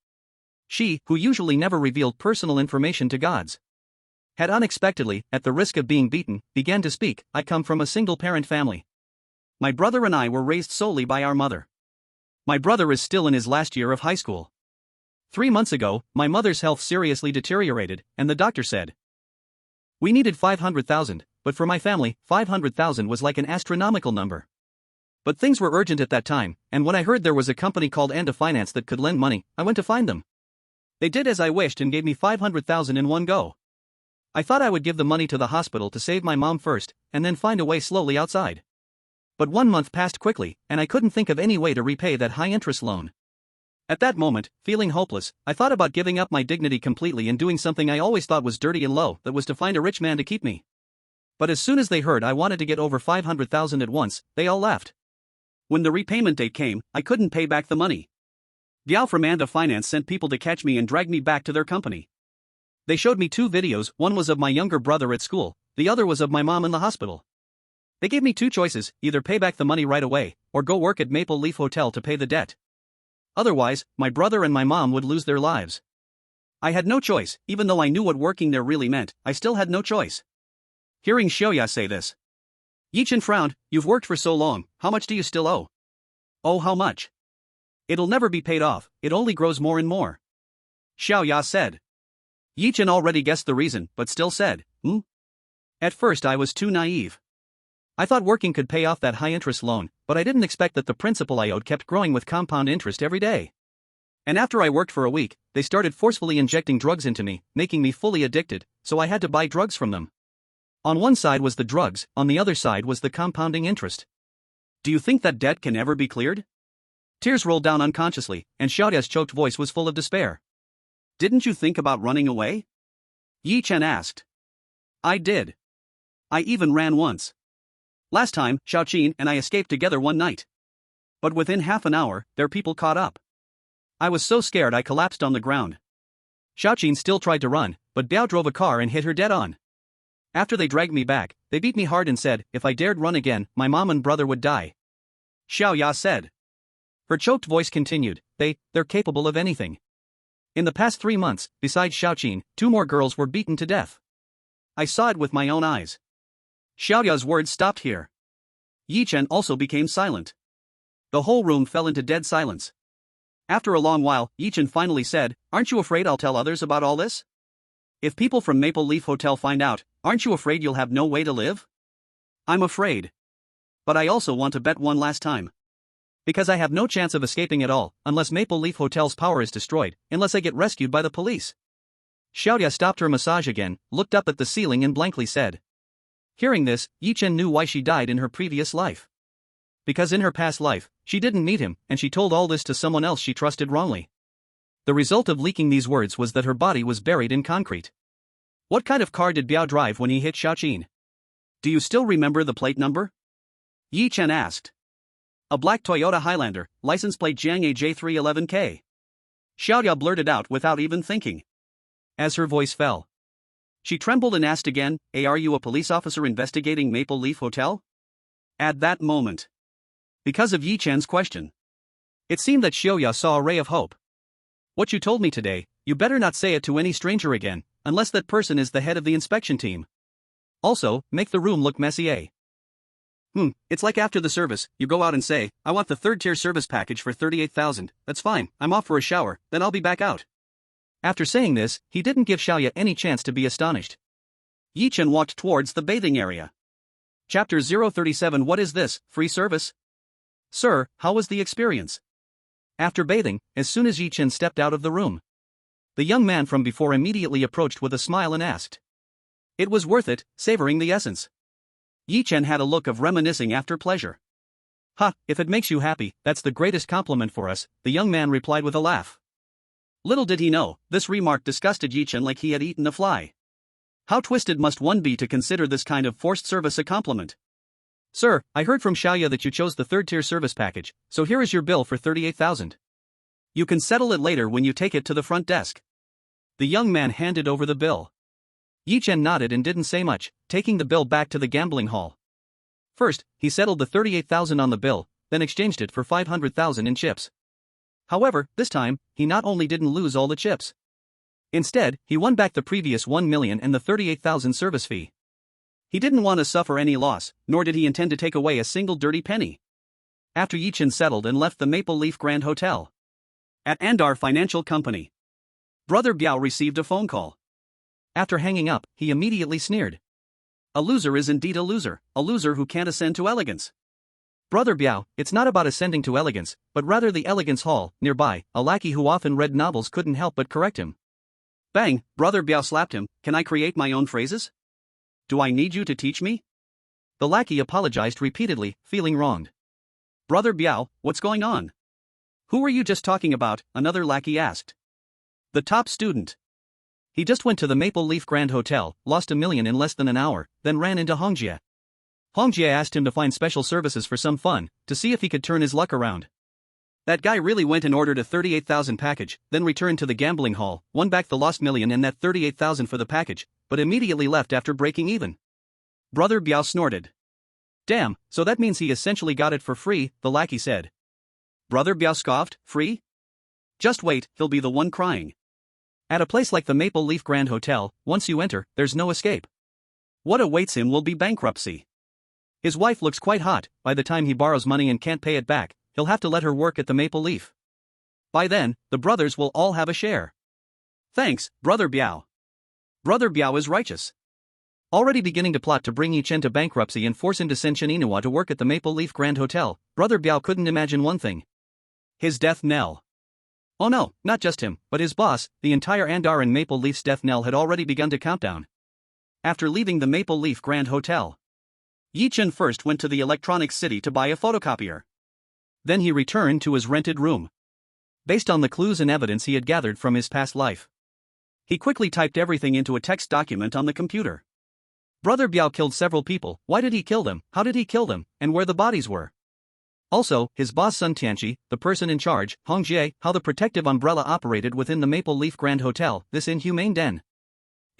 She, who usually never revealed personal information to gods, had unexpectedly, at the risk of being beaten, began to speak. I come from a single-parent family. My brother and I were raised solely by our mother. My brother is still in his last year of high school. 3 months ago, my mother's health seriously deteriorated, and the doctor said we needed 500,000, but for my family, 500,000 was like an astronomical number. But things were urgent at that time, and when I heard there was a company called Anda Finance that could lend money, I went to find them. They did as I wished and gave me 500,000 in one go. I thought I would give the money to the hospital to save my mom first, and then find a way slowly outside. But 1 month passed quickly, and I couldn't think of any way to repay that high-interest loan. At that moment, feeling hopeless, I thought about giving up my dignity completely and doing something I always thought was dirty and low, that was to find a rich man to keep me. But as soon as they heard I wanted to get over 500,000 at once, they all laughed. When the repayment date came, I couldn't pay back the money. Diao from Manga Finance sent people to catch me and drag me back to their company. They showed me 2 videos, one was of my younger brother at school, the other was of my mom in the hospital. They gave me 2 choices, either pay back the money right away, or go work at Maple Leaf Hotel to pay the debt. Otherwise, my brother and my mom would lose their lives. I had no choice, even though I knew what working there really meant, I still had no choice. Hearing Xiaoya say this, Yichen frowned. You've worked for so long, how much do you still owe? Oh, how much? It'll never be paid off, it only grows more and more. Xiaoya said. Yichen already guessed the reason, but still said, At first I was too naive. I thought working could pay off that high-interest loan, but I didn't expect that the principal I owed kept growing with compound interest every day. And after I worked for a week, they started forcefully injecting drugs into me, making me fully addicted, so I had to buy drugs from them. On one side was the drugs, on the other side was the compounding interest. Do you think that debt can ever be cleared? Tears rolled down unconsciously, and Xiaoya's choked voice was full of despair. Didn't you think about running away? Yi Chen asked. I did. I even ran once. Last time, Xiaoqin and I escaped together one night. But within half an hour, their people caught up. I was so scared I collapsed on the ground. Xiaoqin still tried to run, but Biao drove a car and hit her dead on. After they dragged me back, they beat me hard and said, if I dared run again, my mom and brother would die. Xiaoya said. Her choked voice continued, they're capable of anything. In the past 3 months, besides Xiaoqin, 2 more girls were beaten to death. I saw it with my own eyes. Xiaoya's words stopped here. Yi Chen also became silent. The whole room fell into dead silence. After a long while, Yi Chen finally said, aren't you afraid I'll tell others about all this? If people from Maple Leaf Hotel find out, aren't you afraid you'll have no way to live? I'm afraid. But I also want to bet one last time. Because I have no chance of escaping at all, unless Maple Leaf Hotel's power is destroyed, unless I get rescued by the police. Xiaoya stopped her massage again, looked up at the ceiling and blankly said. Hearing this, Yi Chen knew why she died in her previous life. Because in her past life, she didn't meet him, and she told all this to someone else she trusted wrongly. The result of leaking these words was that her body was buried in concrete. What kind of car did Biao drive when he hit Xiaoqin? Do you still remember the plate number? Yi Chen asked. A black Toyota Highlander, license plate Jianghe J311K. Xiaoya blurted out without even thinking. As her voice fell, she trembled and asked again, are you a police officer investigating Maple Leaf Hotel? At that moment, because of Yi Chen's question, it seemed that Xiaoya saw a ray of hope. What you told me today, you better not say it to any stranger again, unless that person is the head of the inspection team. Also, make the room look messy. It's like after the service, you go out and say, I want the 3rd-tier service package for 38,000, that's fine, I'm off for a shower, then I'll be back out. After saying this, he didn't give Xiaoya any chance to be astonished. Yi Chen walked towards the bathing area. Chapter 037. What is this, free service? Sir, how was the experience? After bathing, as soon as Yi Chen stepped out of the room, the young man from before immediately approached with a smile and asked. It was worth it, savoring the essence. Yi Chen had a look of reminiscing after pleasure. If it makes you happy, that's the greatest compliment for us, the young man replied with a laugh. Little did he know, this remark disgusted Yi Chen like he had eaten a fly. How twisted must one be to consider this kind of forced service a compliment? Sir, I heard from Xiaoya that you chose the 3rd-tier service package, so here is your bill for 38,000. You can settle it later when you take it to the front desk. The young man handed over the bill. Yi Chen nodded and didn't say much, taking the bill back to the gambling hall. First, he settled the 38,000 on the bill, then exchanged it for 500,000 in chips. However, this time, he not only didn't lose all the chips. Instead, he won back the previous 1 million and the 38,000 service fee. He didn't want to suffer any loss, nor did he intend to take away a single dirty penny. After Yi Chen settled and left the Maple Leaf Grand Hotel at Andar Financial Company, Brother Biao received a phone call. After hanging up, he immediately sneered. A loser is indeed a loser who can't ascend to elegance. Brother Biao, it's not about ascending to elegance, but rather the elegance hall, nearby. A lackey who often read novels couldn't help but correct him. Bang, Brother Biao slapped him. Can I create my own phrases? Do I need you to teach me? The lackey apologized repeatedly, feeling wronged. Brother Biao, what's going on? Who were you just talking about? Another lackey asked. The top student. He just went to the Maple Leaf Grand Hotel, lost $1 million in less than an hour, then ran into Hongjie. Hongjie asked him to find special services for some fun, to see if he could turn his luck around. That guy really went and ordered a 38,000 package, then returned to the gambling hall, won back the lost $1 million and that 38,000 for the package, but immediately left after breaking even. Brother Biao snorted. Damn, so that means he essentially got it for free, the lackey said. Brother Biao scoffed, free? Just wait, he'll be the one crying. At a place like the Maple Leaf Grand Hotel, once you enter, there's no escape. What awaits him will be bankruptcy. His wife looks quite hot. By the time he borrows money and can't pay it back, he'll have to let her work at the Maple Leaf. By then, the brothers will all have a share. Thanks, Brother Biao. Brother Biao is righteous. Already beginning to plot to bring Yi Chen to bankruptcy and force him to send Chen Inua to work at the Maple Leaf Grand Hotel, Brother Biao couldn't imagine one thing. His death knell. Oh no, not just him, but his boss. The entire Andaran Maple Leaf's death knell had already begun to count down. After leaving the Maple Leaf Grand Hotel, Yi Chen first went to the Electronics City to buy a photocopier. Then he returned to his rented room. Based on the clues and evidence he had gathered from his past life, he quickly typed everything into a text document on the computer. Brother Biao killed several people. Why did he kill them? How did he kill them? And where the bodies were? Also, his boss Sun Tianqi, the person in charge, Hongjie, how the protective umbrella operated within the Maple Leaf Grand Hotel, this inhumane den,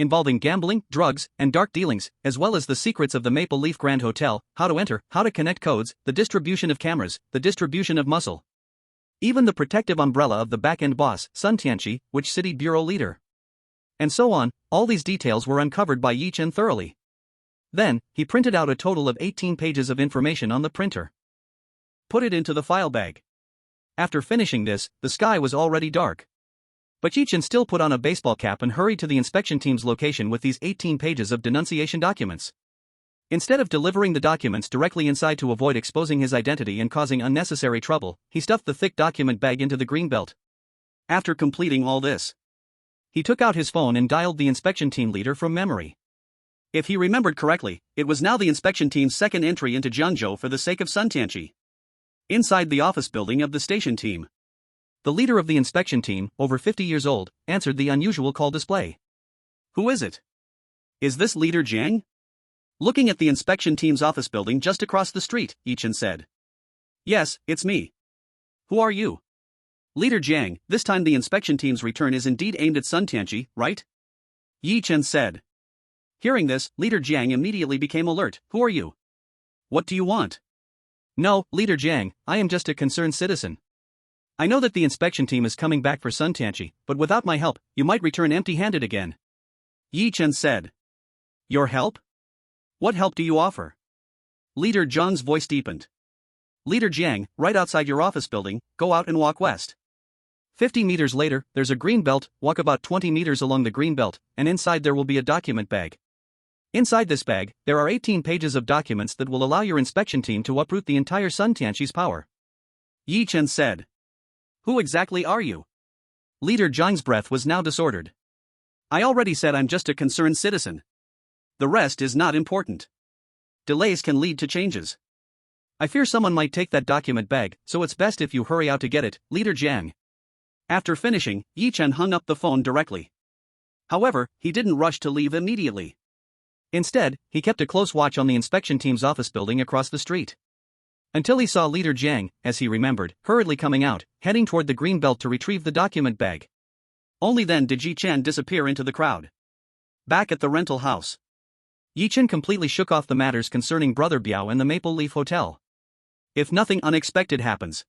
involving gambling, drugs, and dark dealings, as well as the secrets of the Maple Leaf Grand Hotel, how to enter, how to connect codes, the distribution of cameras, the distribution of muscle. Even the protective umbrella of the back-end boss, Sun Tianqi, which city bureau leader. And so on, all these details were uncovered by Yi Chen thoroughly. Then, he printed out a total of 18 pages of information on the printer. Put it into the file bag. After finishing this, the sky was already dark. But Yi Chen still put on a baseball cap and hurried to the inspection team's location with these 18 pages of denunciation documents. Instead of delivering the documents directly inside to avoid exposing his identity and causing unnecessary trouble, he stuffed the thick document bag into the green belt. After completing all this, he took out his phone and dialed the inspection team leader from memory. If he remembered correctly, it was now the inspection team's second entry into Jiangzhou for the sake of Sun Tianqi. Inside the office building of the station team, the leader of the inspection team, over 50 years old, answered the unusual call display. Who is it? Is this Leader Jiang? Looking at the inspection team's office building just across the street, Yi Chen said. Yes, it's me. Who are you? Leader Jiang, this time the inspection team's return is indeed aimed at Sun Tianqi, right? Yi Chen said. Hearing this, Leader Jiang immediately became alert. Who are you? What do you want? No, Leader Jiang, I am just a concerned citizen. I know that the inspection team is coming back for Sun Tianqi, but without my help, you might return empty-handed again. Yi Chen said. Your help? What help do you offer? Leader Zhang's voice deepened. Leader Jiang, right outside your office building, go out and walk west. 50 meters later, there's a green belt, walk about 20 meters along the green belt, and inside there will be a document bag. Inside this bag, there are 18 pages of documents that will allow your inspection team to uproot the entire Sun Tianqi's power. Yi Chen said. Who exactly are you? Leader Zhang's breath was now disordered. I already said I'm just a concerned citizen. The rest is not important. Delays can lead to changes. I fear someone might take that document bag, so it's best if you hurry out to get it, Leader Jiang. After finishing, Yi Chen hung up the phone directly. However, he didn't rush to leave immediately. Instead, he kept a close watch on the inspection team's office building across the street. Until he saw Leader Jiang, as he remembered, hurriedly coming out, heading toward the green belt to retrieve the document bag. Only then did Yi Chen disappear into the crowd. Back at the rental house, Yi Chen completely shook off the matters concerning Brother Biao and the Maple Leaf Hotel. If nothing unexpected happens,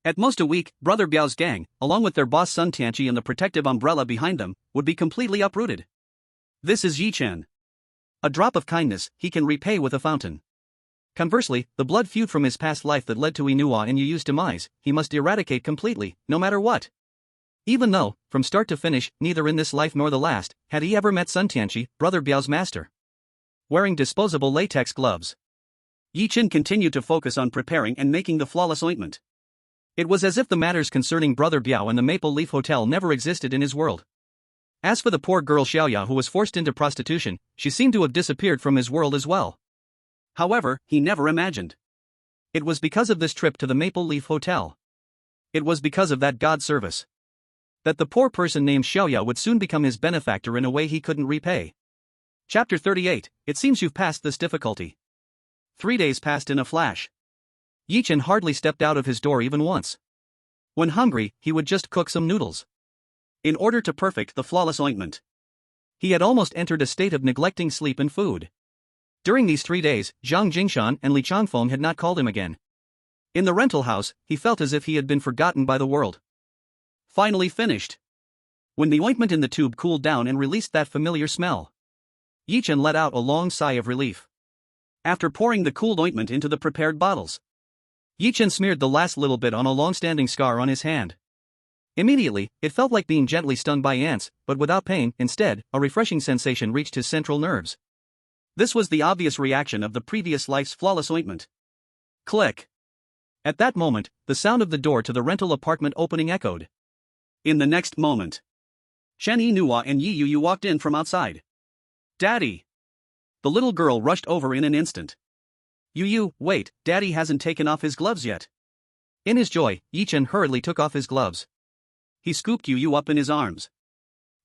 at most a week, Brother Biao's gang, along with their boss Sun Tianqi and the protective umbrella behind them, would be completely uprooted. This is Yi Chen. A drop of kindness, he can repay with a fountain. Conversely, the blood feud from his past life that led to Inua and Yu's demise, he must eradicate completely, no matter what. Even though, from start to finish, neither in this life nor the last, had he ever met Sun Tianqi, Brother Biao's master. Wearing disposable latex gloves, Yi Chen continued to focus on preparing and making the flawless ointment. It was as if the matters concerning Brother Biao and the Maple Leaf Hotel never existed in his world. As for the poor girl Xiaoya who was forced into prostitution, she seemed to have disappeared from his world as well. However, he never imagined. It was because of this trip to the Maple Leaf Hotel. It was because of that God service. That the poor person named Xiaoya would soon become his benefactor in a way he couldn't repay. Chapter 38, It seems you've passed this difficulty. 3 days passed in a flash. Yi Chen hardly stepped out of his door even once. When hungry, he would just cook some noodles. In order to perfect the flawless ointment. He had almost entered a state of neglecting sleep and food. During these 3 days, Zhang Jingshan and Li Changfeng had not called him again. In the rental house, he felt as if he had been forgotten by the world. Finally finished. When the ointment in the tube cooled down and released that familiar smell, Yi Chen let out a long sigh of relief. After pouring the cooled ointment into the prepared bottles, Yi Chen smeared the last little bit on a long-standing scar on his hand. Immediately, it felt like being gently stung by ants, but without pain. Instead, a refreshing sensation reached his central nerves. This was the obvious reaction of the previous life's flawless ointment. Click. At that moment, the sound of the door to the rental apartment opening echoed. In the next moment, Chen Yinhua and Yi Yu walked in from outside. Daddy! The little girl rushed over in an instant. Yu, wait, Daddy hasn't taken off his gloves yet. In his joy, Yi Chen hurriedly took off his gloves. He scooped Yu up in his arms.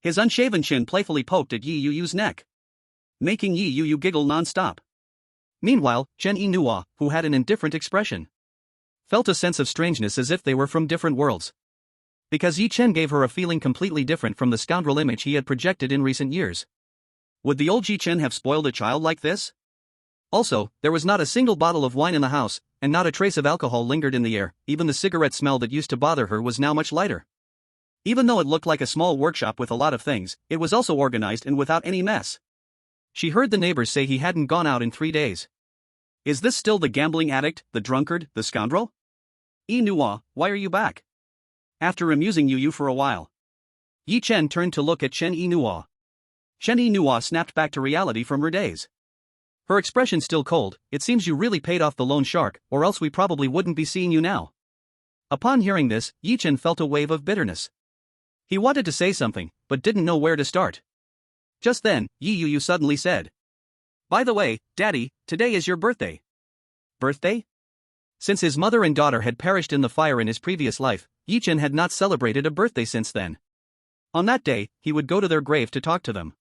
His unshaven chin playfully poked at Yi Yu's neck, making Yi Yu giggle non-stop. Meanwhile, Chen Yinhua, who had an indifferent expression, felt a sense of strangeness as if they were from different worlds. Because Yi Chen gave her a feeling completely different from the scoundrel image he had projected in recent years. Would the old Yi Chen have spoiled a child like this? Also, there was not a single bottle of wine in the house, and not a trace of alcohol lingered in the air. Even the cigarette smell that used to bother her was now much lighter. Even though it looked like a small workshop with a lot of things, it was also organized and without any mess. She heard the neighbors say he hadn't gone out in 3 days. Is this still the gambling addict, the drunkard, the scoundrel? Yinhua, why are you back? After amusing Yu for a while, Yi Chen turned to look at Chen Yinhua. Chen Yinhua snapped back to reality from her daze. Her expression still cold. It seems you really paid off the loan shark, or else we probably wouldn't be seeing you now. Upon hearing this, Yi Chen felt a wave of bitterness. He wanted to say something, but didn't know where to start. Just then, Yi Yu suddenly said, "By the way, Daddy, today is your birthday." Birthday? Since his mother and daughter had perished in the fire in his previous life, Yi Chen had not celebrated a birthday since then. On that day, he would go to their grave to talk to them.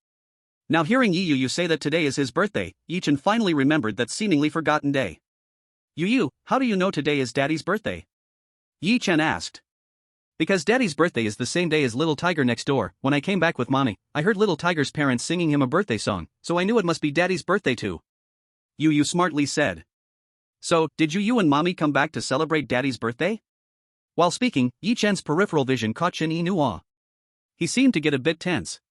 Now hearing Yi Yu say that today is his birthday, Yi Chen finally remembered that seemingly forgotten day. Yu, how do you know today is Daddy's birthday? Yi Chen asked. Because Daddy's birthday is the same day as Little Tiger next door. When I came back with Mommy, I heard Little Tiger's parents singing him a birthday song, so I knew it must be Daddy's birthday too. Yu smartly said. So, did you and Mommy come back to celebrate Daddy's birthday? While speaking, Yi Chen's peripheral vision caught Chen Yinhua. He seemed to get a bit tense.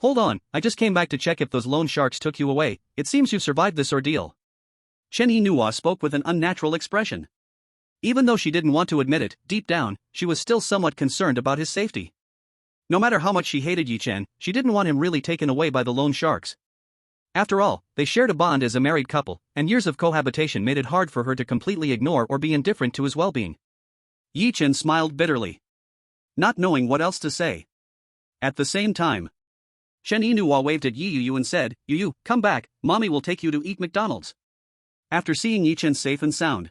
Hold on, I just came back to check if those loan sharks took you away. It seems you've survived this ordeal. Chen Yinhua spoke with an unnatural expression. Even though she didn't want to admit it, deep down, she was still somewhat concerned about his safety. No matter how much she hated Yi Chen, she didn't want him really taken away by the loan sharks. After all, they shared a bond as a married couple, and years of cohabitation made it hard for her to completely ignore or be indifferent to his well-being. Yi Chen smiled bitterly, not knowing what else to say. At the same time, Chen Yinhua waved at Yi Yu and said, Yu, come back, Mommy will take you to eat McDonald's. After seeing Yi Chen safe and sound,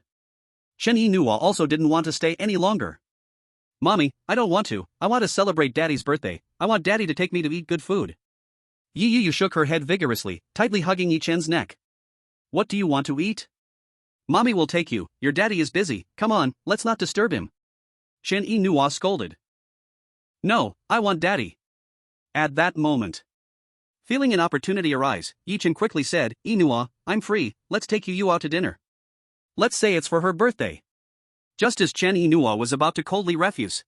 Chen Yinhua also didn't want to stay any longer. Mommy, I don't want to. I want to celebrate Daddy's birthday. I want Daddy to take me to eat good food. Yi Yu shook her head vigorously, tightly hugging Yi Chen's neck. What do you want to eat? Mommy will take you. Your daddy is busy. Come on, let's not disturb him. Chen Yinhua scolded. No, I want Daddy. At that moment, feeling an opportunity arise, Yi Chen quickly said, Yinhua, I'm free, let's take Yu out to dinner. Let's say it's for her birthday. Just as Chen Yinhua was about to coldly refuse,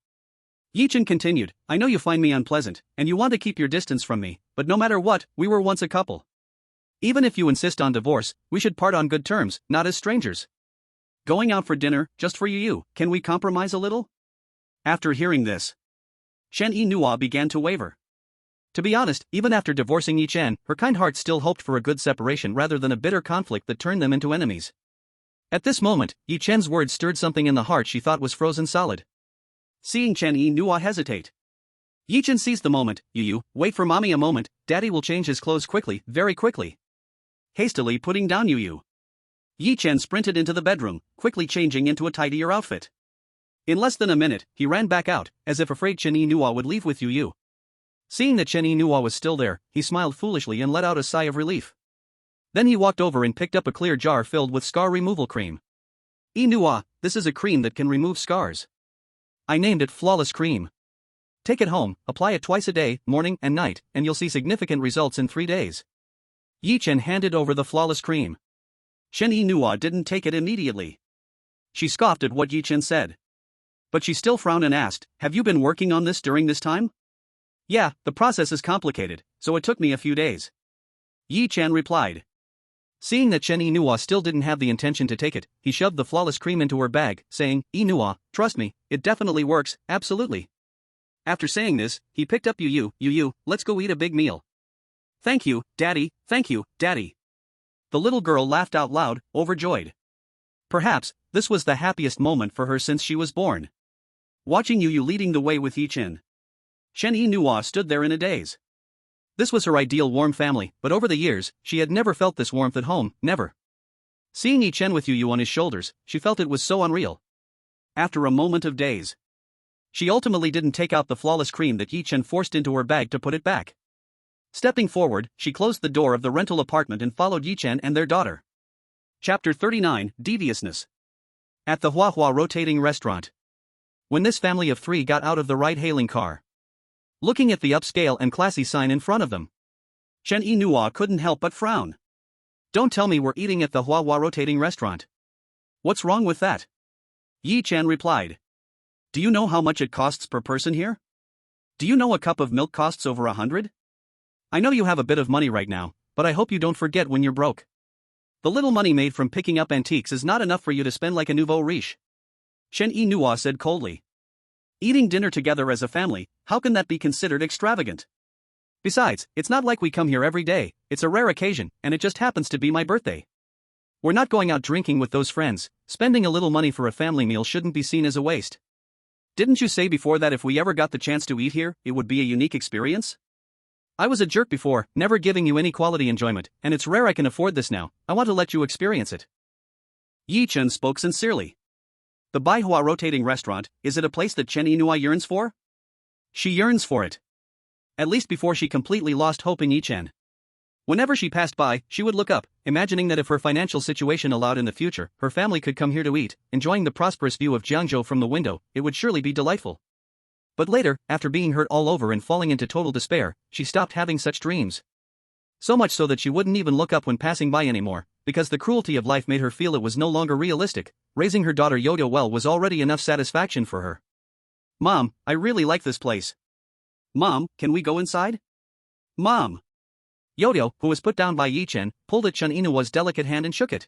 Yi Chen continued, I know you find me unpleasant, and you want to keep your distance from me, but no matter what, we were once a couple. Even if you insist on divorce, we should part on good terms, not as strangers. Going out for dinner, just for Yu, can we compromise a little? After hearing this, Chen Yinhua began to waver. To be honest, even after divorcing Yi Chen, her kind heart still hoped for a good separation rather than a bitter conflict that turned them into enemies. At this moment, Yi Chen's words stirred something in the heart she thought was frozen solid. Seeing Chen Yinhua hesitate, Yi Chen seized the moment. Yu, wait for mommy a moment, daddy will change his clothes quickly, very quickly. Hastily putting down Yu. Yi Chen sprinted into the bedroom, quickly changing into a tidier outfit. In less than a minute, he ran back out, as if afraid Chen Yinhua would leave with Yu. Seeing that Chen Yinhua was still there, he smiled foolishly and let out a sigh of relief. Then he walked over and picked up a clear jar filled with scar removal cream. Yinhua, this is a cream that can remove scars. I named it Flawless Cream. Take it home, apply it twice a day, morning and night, and you'll see significant results in 3 days. Yi Chen handed over the Flawless Cream. Chen Yinhua didn't take it immediately. She scoffed at what Yi Chen said. But she still frowned and asked, have you been working on this during this time? Yeah, the process is complicated, so it took me a few days. Yi Chen replied. Seeing that Chen Yinhua still didn't have the intention to take it, he shoved the Flawless Cream into her bag, saying, Yinhua, trust me, it definitely works, absolutely. After saying this, he picked up Yu, let's go eat a big meal. Thank you, Daddy, thank you, Daddy. The little girl laughed out loud, overjoyed. Perhaps, this was the happiest moment for her since she was born. Watching Yu leading the way with Yi Chen. Chen Yinhua stood there in a daze. This was her ideal warm family, but over the years, she had never felt this warmth at home, never. Seeing Yi Chen with Yu on his shoulders, she felt it was so unreal. After a moment of daze, she ultimately didn't take out the Flawless Cream that Yi Chen forced into her bag to put it back. Stepping forward, she closed the door of the rental apartment and followed Yi Chen and their daughter. Chapter 39, Deviousness. At the Huahua Rotating Restaurant. When this family of 3 got out of the ride-hailing car, looking at the upscale and classy sign in front of them, Chen Yinhua couldn't help but frown. Don't tell me we're eating at the Huahua Rotating Restaurant. What's wrong with that? Yi Chen replied. Do you know how much it costs per person here? Do you know a cup of milk costs over 100? I know you have a bit of money right now, but I hope you don't forget when you're broke. The little money made from picking up antiques is not enough for you to spend like a nouveau riche. Chen Yinhua said coldly. Eating dinner together as a family, how can that be considered extravagant? Besides, it's not like we come here every day, it's a rare occasion, and it just happens to be my birthday. We're not going out drinking with those friends, spending a little money for a family meal shouldn't be seen as a waste. Didn't you say before that if we ever got the chance to eat here, it would be a unique experience? I was a jerk before, never giving you any quality enjoyment, and it's rare I can afford this now, I want to let you experience it. Yi Chen spoke sincerely. The Baihua Rotating Restaurant, is it a place that Chen Yinhua yearns for? She yearns for it. At least before she completely lost hope in Yi Chen. Whenever she passed by, she would look up, imagining that if her financial situation allowed in the future, her family could come here to eat, enjoying the prosperous view of Jiangzhou from the window, it would surely be delightful. But later, after being hurt all over and falling into total despair, she stopped having such dreams. So much so that she wouldn't even look up when passing by anymore, because the cruelty of life made her feel it was no longer realistic. Raising her daughter Yoyo well was already enough satisfaction for her. Mom, I really like this place. Mom, can we go inside? Mom. Yoyo, who was put down by Yi Chen, pulled at Chen Yinhua's delicate hand and shook it.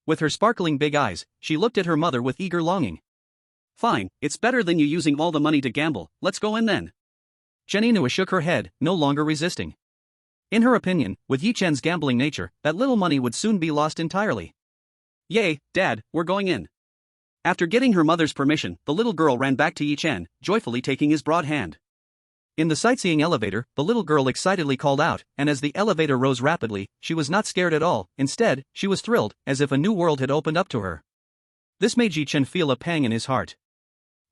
With her sparkling big eyes, she looked at her mother with eager longing. Fine, it's better than you using all the money to gamble, let's go in then. Chen Yinhua shook her head, no longer resisting. In her opinion, with Yi Chen's gambling nature, that little money would soon be lost entirely. Yay, Dad, we're going in. After getting her mother's permission, the little girl ran back to Yi Chen, joyfully taking his broad hand. In the sightseeing elevator, the little girl excitedly called out, and as the elevator rose rapidly, she was not scared at all, instead, she was thrilled, as if a new world had opened up to her. This made Yi Chen feel a pang in his heart.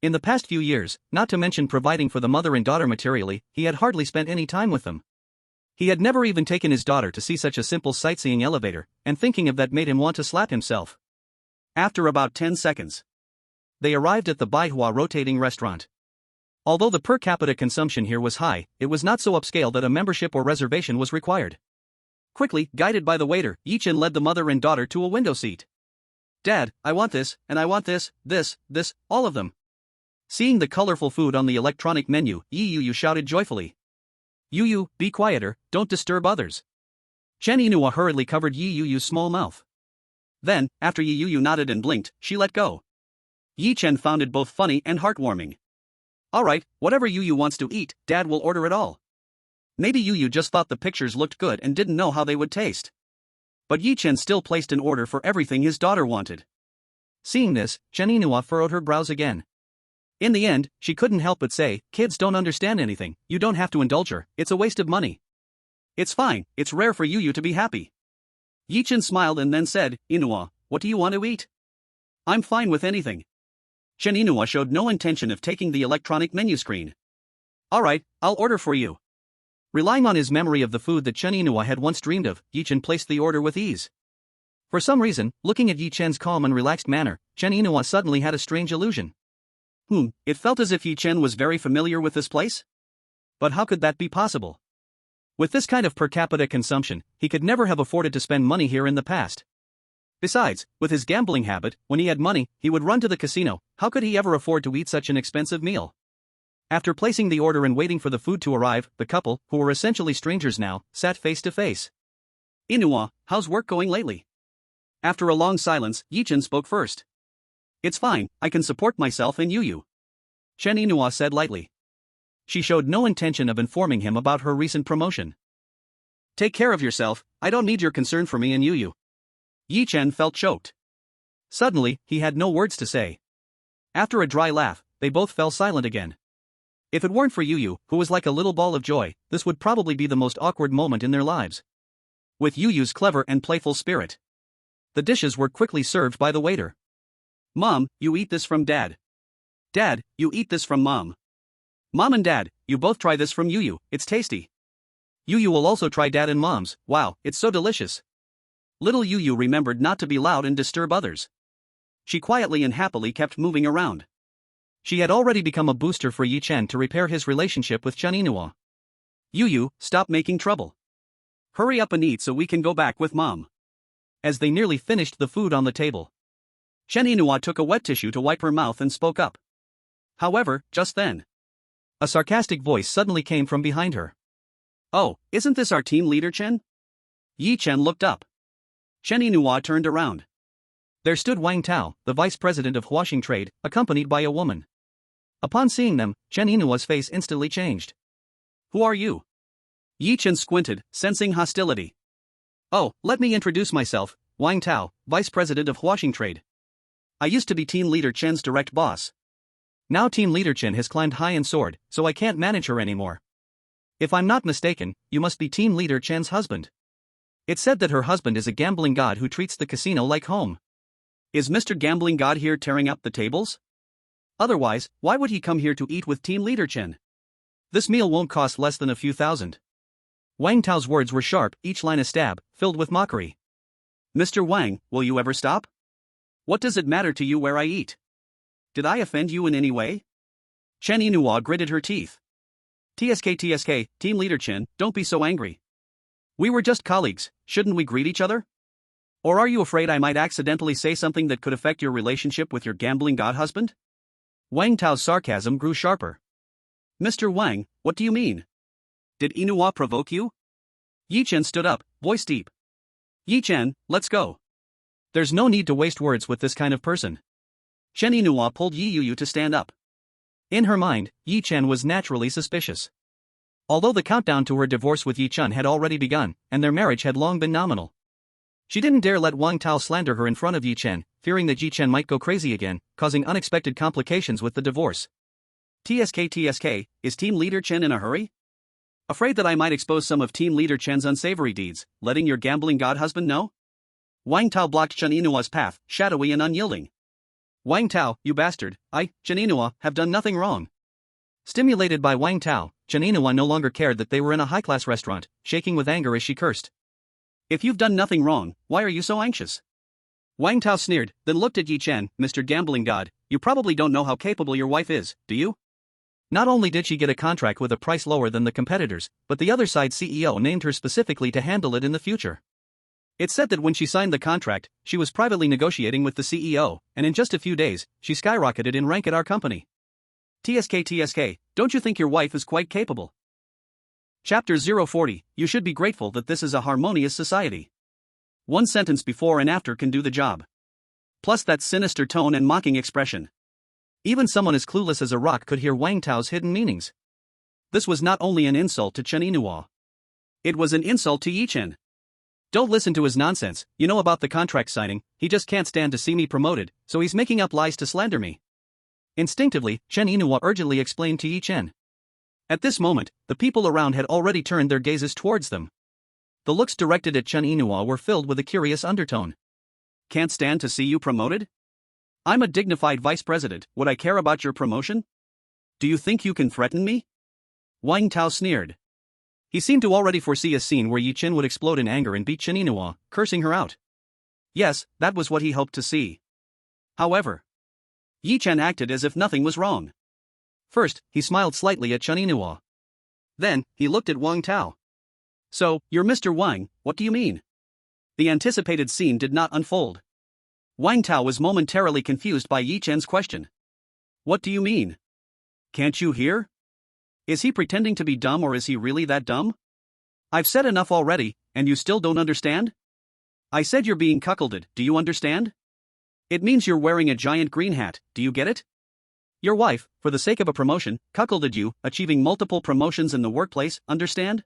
In the past few years, not to mention providing for the mother and daughter materially, he had hardly spent any time with them. He had never even taken his daughter to see such a simple sightseeing elevator, and thinking of that made him want to slap himself. After about 10 seconds, they arrived at the Baihua Rotating Restaurant. Although the per capita consumption here was high, it was not so upscale that a membership or reservation was required. Quickly, guided by the waiter, Yi Chen led the mother and daughter to a window seat. Dad, I want this, and I want this, all of them. Seeing the colorful food on the electronic menu, Yi Yu shouted joyfully. Yu, be quieter, don't disturb others. Chen Yinhua hurriedly covered Yi Yu's small mouth. Then, after Yi Yu nodded and blinked, she let go. Yi Chen found it both funny and heartwarming. Alright, whatever Yu wants to eat, Dad will order it all. Maybe Yu just thought the pictures looked good and didn't know how they would taste. But Yi Chen still placed an order for everything his daughter wanted. Seeing this, Chen Yinhua furrowed her brows again. In the end, she couldn't help but say, kids don't understand anything, you don't have to indulge her, it's a waste of money. It's fine, it's rare for you to be happy. Yi-chan smiled and then said, Inua, what do you want to eat? I'm fine with anything. Chen Inua showed no intention of taking the electronic menu screen. Alright, I'll order for you. Relying on his memory of the food that Chen Inua had once dreamed of, Yi-chan placed the order with ease. For some reason, looking at Yi-chan's calm and relaxed manner, Chen Inua suddenly had a strange illusion. It felt as if Yi-chan was very familiar with this place? But how could that be possible? With this kind of per capita consumption, he could never have afforded to spend money here in the past. Besides, with his gambling habit, when he had money, he would run to the casino. How could he ever afford to eat such an expensive meal? After placing the order and waiting for the food to arrive, the couple, who were essentially strangers now, sat face to face. Inua, how's work going lately? After a long silence, Yi-chan spoke first. It's fine, I can support myself and Yu. Chen Inua said lightly. She showed no intention of informing him about her recent promotion. Take care of yourself, I don't need your concern for me and Yu. Yi-chan felt choked. Suddenly, he had no words to say. After a dry laugh, they both fell silent again. If it weren't for Yu, who was like a little ball of joy, this would probably be the most awkward moment in their lives. With Yu's clever and playful spirit. The dishes were quickly served by the waiter. Mom, you eat this from Dad. Dad, you eat this from Mom. Mom and Dad, you both try this from Yu, it's tasty. Yu will also try Dad and Mom's, wow, it's so delicious. Little Yu remembered not to be loud and disturb others. She quietly and happily kept moving around. She had already become a booster for Yi-chan to repair his relationship with Chen Inua. Yu, stop making trouble. Hurry up and eat so we can go back with Mom. As they nearly finished the food on the table, Chen Inua took a wet tissue to wipe her mouth and spoke up. However, just then, a sarcastic voice suddenly came from behind her. Oh, isn't this our team leader Chen? Yi-chan looked up. Chen Inua turned around. There stood Wang Tao, the vice president of Huashing Trade, accompanied by a woman. Upon seeing them, Chen Inua's face instantly changed. Who are you? Yi-chan squinted, sensing hostility. Oh, let me introduce myself, Wang Tao, vice president of Huashing Trade. I used to be team leader Chen's direct boss. Now team leader Chen has climbed high and soared, so I can't manage her anymore. If I'm not mistaken, you must be team leader Chen's husband. It's said that her husband is a gambling god who treats the casino like home. Is Mr. Gambling God here tearing up the tables? Otherwise, why would he come here to eat with team leader Chen? This meal won't cost less than a few thousand. Wang Tao's words were sharp, each line a stab, filled with mockery. Mr. Wang, will you ever stop? What does it matter to you where I eat? Did I offend you in any way? Chen Inua gritted her teeth. TSK, team leader Chen, don't be so angry. We were just colleagues, shouldn't we greet each other? Or are you afraid I might accidentally say something that could affect your relationship with your gambling god husband? Wang Tao's sarcasm grew sharper. Mr. Wang, what do you mean? Did Inua provoke you? Yi-chan stood up, voice deep. Yi-chan, let's go. There's no need to waste words with this kind of person. Chen Inua pulled Yi-yu to stand up. In her mind, Yi-chan was naturally suspicious. Although the countdown to her divorce with Yi-chan had already begun, and their marriage had long been nominal, she didn't dare let Wang Tao slander her in front of Yi-chan, fearing that Yi-chan might go crazy again, causing unexpected complications with the divorce. TSK, is team leader Chen in a hurry? Afraid that I might expose some of team leader Chen's unsavory deeds, letting your gambling god husband know? Wang Tao blocked Chen Inua's path, shadowy and unyielding. Wang Tao, you bastard, Chen Inua, have done nothing wrong. Stimulated by Wang Tao, Chen Inua no longer cared that they were in a high-class restaurant, shaking with anger as she cursed. If you've done nothing wrong, why are you so anxious? Wang Tao sneered, then looked at Yi-chan, Mr. Gambling God, you probably don't know how capable your wife is, do you? Not only did she get a contract with a price lower than the competitors, but the other side's CEO named her specifically to handle it in the future. It's said that when she signed the contract, she was privately negotiating with the CEO, and in just a few days, she skyrocketed in rank at our company. TSK, don't you think your wife is quite capable? Chapter 040, you should be grateful that this is a harmonious society. One sentence before and after can do the job. Plus that sinister tone and mocking expression. Even someone as clueless as a rock could hear Wang Tao's hidden meanings. This was not only an insult to Chen Inua. It was an insult to Yi-chan. Don't listen to his nonsense, you know about the contract signing, he just can't stand to see me promoted, so he's making up lies to slander me. Instinctively, Chen Yinhua urgently explained to Yi Chen. At this moment, the people around had already turned their gazes towards them. The looks directed at Chen Yinhua were filled with a curious undertone. Can't stand to see you promoted? I'm a dignified vice president, would I care about your promotion? Do you think you can threaten me? Wang Tao sneered. He seemed to already foresee a scene where Yi Chen would explode in anger and beat Chen Yinhua, cursing her out. Yes, that was what he hoped to see. However, Yi Chen acted as if nothing was wrong. First, he smiled slightly at Chen Yinhua. Then, he looked at Wang Tao. So, you're Mr. Wang, what do you mean? The anticipated scene did not unfold. Wang Tao was momentarily confused by Yi Chen's question. What do you mean? Can't you hear? Is he pretending to be dumb or is he really that dumb? I've said enough already, and you still don't understand? I said you're being cuckolded, do you understand? It means you're wearing a giant green hat, do you get it? Your wife, for the sake of a promotion, cuckolded you, achieving multiple promotions in the workplace, understand?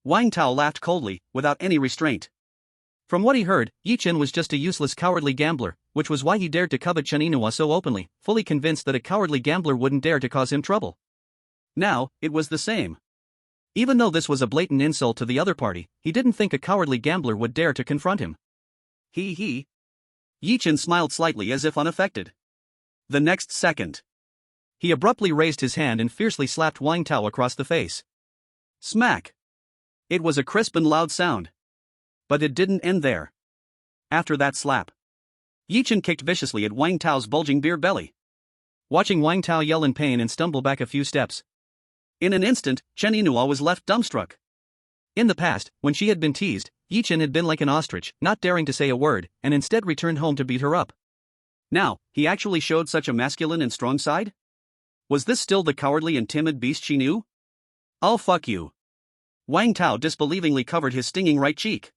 Wang Tao laughed coldly, without any restraint. From what he heard, Yi Chen was just a useless cowardly gambler, which was why he dared to covet Chen Yinhua so openly, fully convinced that a cowardly gambler wouldn't dare to cause him trouble. Now, it was the same. Even though this was a blatant insult to the other party, he didn't think a cowardly gambler would dare to confront him. He. Yi Chen smiled slightly as if unaffected. The next second, he abruptly raised his hand and fiercely slapped Wang Tao across the face. Smack! It was a crisp and loud sound. But it didn't end there. After that slap, Yi Chen kicked viciously at Wang Tao's bulging beer belly. Watching Wang Tao yell in pain and stumble back a few steps. In an instant, Chen Yinhua was left dumbstruck. In the past, when she had been teased, Yi Chen had been like an ostrich, not daring to say a word, and instead returned home to beat her up. Now, he actually showed such a masculine and strong side? Was this still the cowardly and timid beast she knew? I'll fuck you. Wang Tao disbelievingly covered his stinging right cheek.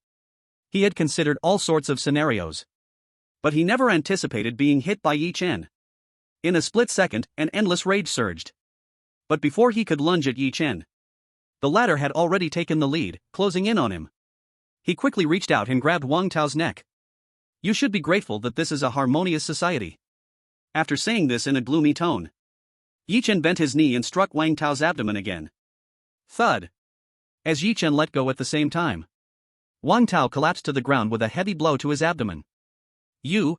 He had considered all sorts of scenarios. But he never anticipated being hit by Yi Chen. In a split second, an endless rage surged. But before he could lunge at Yi Chen, the latter had already taken the lead, closing in on him. He quickly reached out and grabbed Wang Tao's neck. You should be grateful that this is a harmonious society. After saying this in a gloomy tone, Yi Chen bent his knee and struck Wang Tao's abdomen again. Thud. As Yi Chen let go at the same time, Wang Tao collapsed to the ground with a heavy blow to his abdomen. You.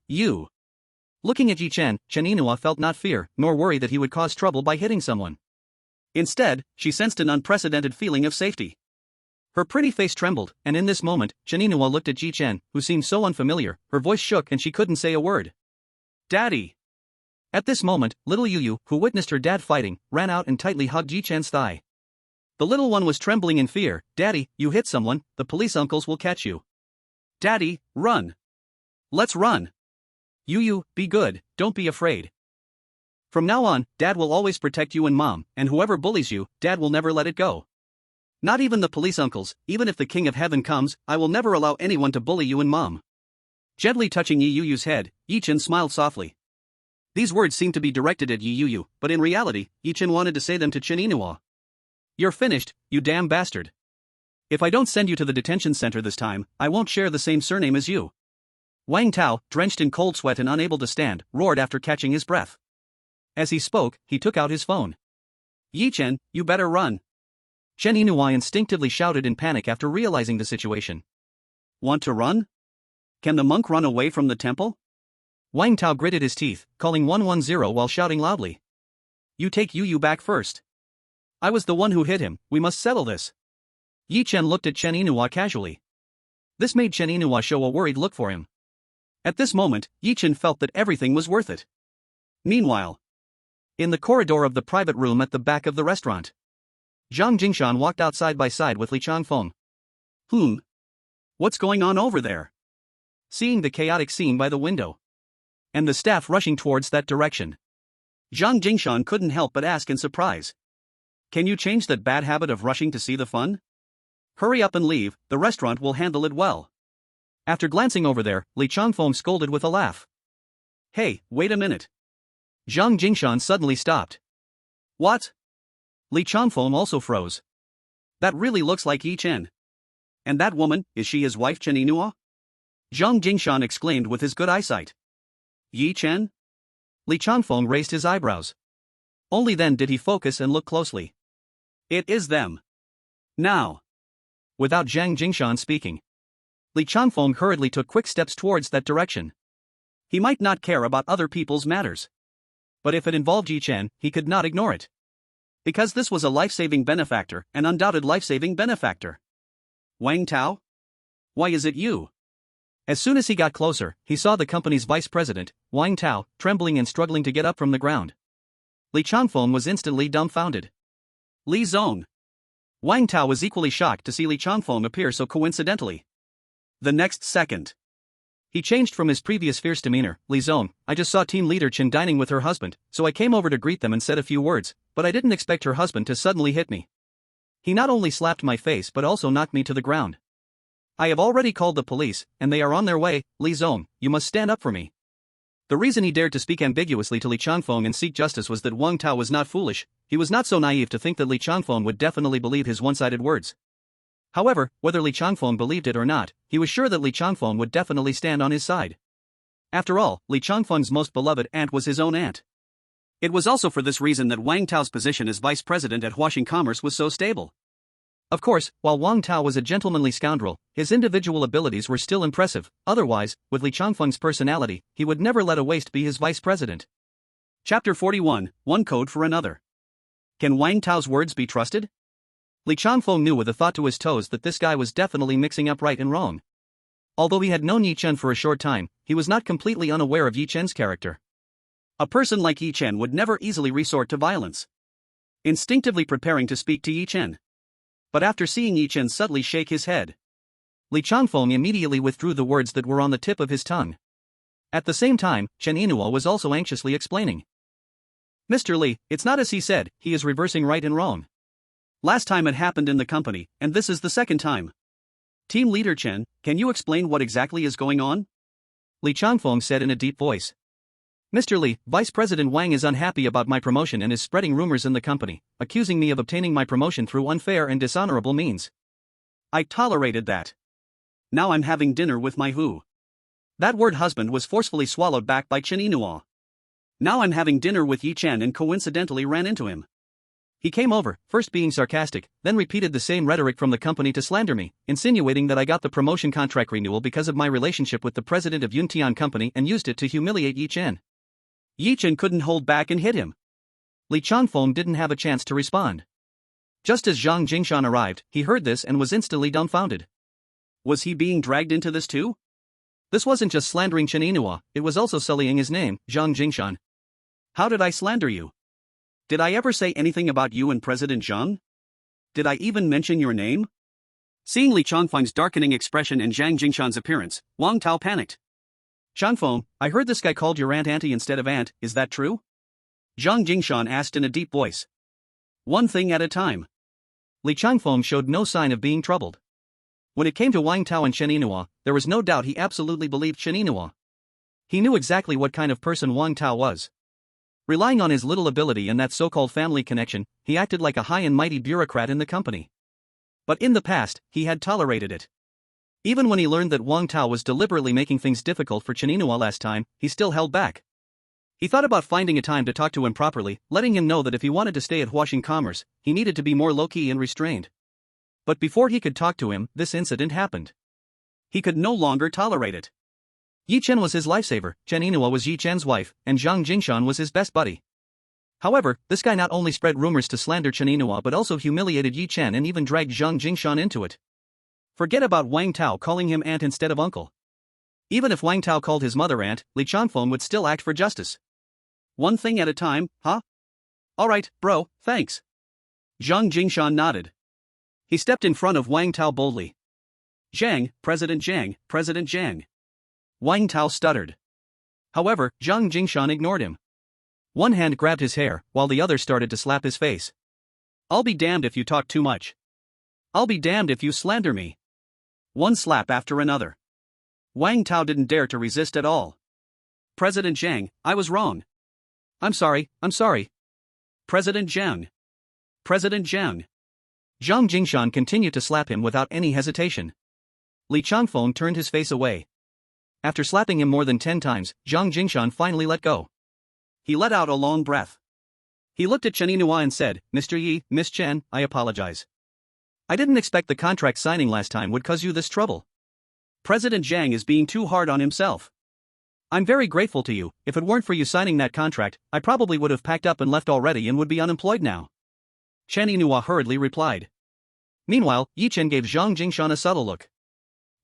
Looking at Yi Chen, Chen Yinhua felt not fear, nor worry that he would cause trouble by hitting someone. Instead, she sensed an unprecedented feeling of safety. Her pretty face trembled, and in this moment, Chen Yinhua looked at Yi Chen, who seemed so unfamiliar, her voice shook and she couldn't say a word. Daddy! At this moment, little Yu, who witnessed her dad fighting, ran out and tightly hugged Yi Chen's thigh. The little one was trembling in fear. Daddy, you hit someone, the police uncles will catch you. Daddy, run! Let's run! Yu, be good, don't be afraid. From now on, Dad will always protect you and Mom, and whoever bullies you, Dad will never let it go. Not even the police uncles, even if the King of Heaven comes, I will never allow anyone to bully you and Mom. Gently touching Yi Yu's head, Yi Chen smiled softly. These words seemed to be directed at Yi Yu, but in reality, Yi Chen wanted to say them to Chen Yinhua. You're finished, you damn bastard. If I don't send you to the detention center this time, I won't share the same surname as you. Wang Tao, drenched in cold sweat and unable to stand, roared after catching his breath. As he spoke, he took out his phone. Yi Chen, you better run. Chen Yinhua instinctively shouted in panic after realizing the situation. Want to run? Can the monk run away from the temple? Wang Tao gritted his teeth, calling 110 while shouting loudly. You take Yu back first. I was the one who hit him, we must settle this. Yi Chen looked at Chen Yinhua casually. This made Chen Yinhua show a worried look for him. At this moment, Yi Chen felt that everything was worth it. Meanwhile, in the corridor of the private room at the back of the restaurant, Zhang Jingshan walked out side by side with Li Changfeng. What's going on over there? Seeing the chaotic scene by the window, and the staff rushing towards that direction, Zhang Jingshan couldn't help but ask in surprise. Can you change that bad habit of rushing to see the fun? Hurry up and leave, the restaurant will handle it well. After glancing over there, Li Changfeng scolded with a laugh. Hey, wait a minute. Zhang Jingshan suddenly stopped. What? Li Changfeng also froze. That really looks like Yi Chen. And that woman, is she his wife Chen Yinhua? Zhang Jingshan exclaimed with his good eyesight. Yi Chen? Li Changfeng raised his eyebrows. Only then did he focus and look closely. It is them. Now. Without Zhang Jingshan speaking, Li Changfeng hurriedly took quick steps towards that direction. He might not care about other people's matters, but if it involved Yi Chen, he could not ignore it. Because this was a life-saving benefactor, an undoubted life-saving benefactor. Wang Tao? Why is it you? As soon as he got closer, he saw the company's vice president, Wang Tao, trembling and struggling to get up from the ground. Li Changfeng was instantly dumbfounded. Li Zong. Wang Tao was equally shocked to see Li Changfeng appear so coincidentally. The next second, he changed from his previous fierce demeanor. Li Zong, I just saw team leader Chen dining with her husband, so I came over to greet them and said a few words, but I didn't expect her husband to suddenly hit me. He not only slapped my face but also knocked me to the ground. I have already called the police, and they are on their way. Li Zong, you must stand up for me. The reason he dared to speak ambiguously to Li Changfeng and seek justice was that Wang Tao was not foolish. He was not so naive to think that Li Changfeng would definitely believe his one-sided words. However, whether Li Changfeng believed it or not, he was sure that Li Changfeng would definitely stand on his side. After all, Li Changfeng's most beloved aunt was his own aunt. It was also for this reason that Wang Tao's position as vice president at Huaxing Commerce was so stable. Of course, while Wang Tao was a gentlemanly scoundrel, his individual abilities were still impressive. Otherwise, with Li Changfeng's personality, he would never let a waste be his vice president. Chapter 41, One Code for Another. Can Wang Tao's words be trusted? Li Changfeng knew with a thought to his toes that this guy was definitely mixing up right and wrong. Although he had known Yi Chen for a short time, he was not completely unaware of Yi Chen's character. A person like Yi Chen would never easily resort to violence. Instinctively preparing to speak to Yi Chen. But after seeing Yi Chen subtly shake his head, Li Changfeng immediately withdrew the words that were on the tip of his tongue. At the same time, Chen Yinhua was also anxiously explaining. Mr. Li, it's not as he said, he is reversing right and wrong. Last time it happened in the company, and this is the second time. Team leader Chen, can you explain what exactly is going on? Li Changfeng said in a deep voice. Mr. Li, Vice President Wang is unhappy about my promotion and is spreading rumors in the company, accusing me of obtaining my promotion through unfair and dishonorable means. I tolerated that. Now I'm having dinner with my who. That word husband was forcefully swallowed back by Chen Yinhua. Now I'm having dinner with Yi Chen and coincidentally ran into him. He came over, first being sarcastic, then repeated the same rhetoric from the company to slander me, insinuating that I got the promotion contract renewal because of my relationship with the president of Yuntian Company and used it to humiliate Yi Chen. Yi Chen couldn't hold back and hit him. Li Changfeng didn't have a chance to respond. Just as Zhang Jingshan arrived, he heard this and was instantly dumbfounded. Was he being dragged into this too? This wasn't just slandering Chen Yinhua, it was also sullying his name, Zhang Jingshan. How did I slander you? Did I ever say anything about you and President Zhang? Did I even mention your name? Seeing Li Changfeng's darkening expression and Zhang Jingshan's appearance, Wang Tao panicked. Changfeng, I heard this guy called your aunt auntie instead of aunt, is that true? Zhang Jingshan asked in a deep voice. One thing at a time. Li Changfeng showed no sign of being troubled. When it came to Wang Tao and Chen Yinhua, there was no doubt he absolutely believed Chen Yinhua. He knew exactly what kind of person Wang Tao was. Relying on his little ability and that so-called family connection, he acted like a high and mighty bureaucrat in the company. But in the past, he had tolerated it. Even when he learned that Wang Tao was deliberately making things difficult for Chen Yinhua last time, he still held back. He thought about finding a time to talk to him properly, letting him know that if he wanted to stay at Huaxing Commerce, he needed to be more low-key and restrained. But before he could talk to him, this incident happened. He could no longer tolerate it. Yi Chen was his lifesaver, Chen Yinhua was Yi Chen's wife, and Zhang Jingshan was his best buddy. However, this guy not only spread rumors to slander Chen Yinhua but also humiliated Yi Chen and even dragged Zhang Jingshan into it. Forget about Wang Tao calling him aunt instead of uncle. Even if Wang Tao called his mother aunt, Li Changfeng would still act for justice. One thing at a time, huh? Alright, bro, thanks. Zhang Jingshan nodded. He stepped in front of Wang Tao boldly. Zhang, President Zhang, President Zhang. Wang Tao stuttered. However, Zhang Jingshan ignored him. One hand grabbed his hair, while the other started to slap his face. I'll be damned if you talk too much. I'll be damned if you slander me. One slap after another. Wang Tao didn't dare to resist at all. President Zhang, I was wrong. I'm sorry. President Zhang. President Zhang. Zhang Jingshan continued to slap him without any hesitation. Li Changfeng turned his face away. After slapping him more than 10 times, Zhang Jingshan finally let go. He let out a long breath. He looked at Chen Yinhua and said, "Mr. Yi, Miss Chen, I apologize. I didn't expect the contract signing last time would cause you this trouble. President Zhang is being too hard on himself. I'm very grateful to you. If it weren't for you signing that contract, I probably would have packed up and left already and would be unemployed now." Chen Yinhua hurriedly replied. Meanwhile, Yi Chen gave Zhang Jingshan a subtle look.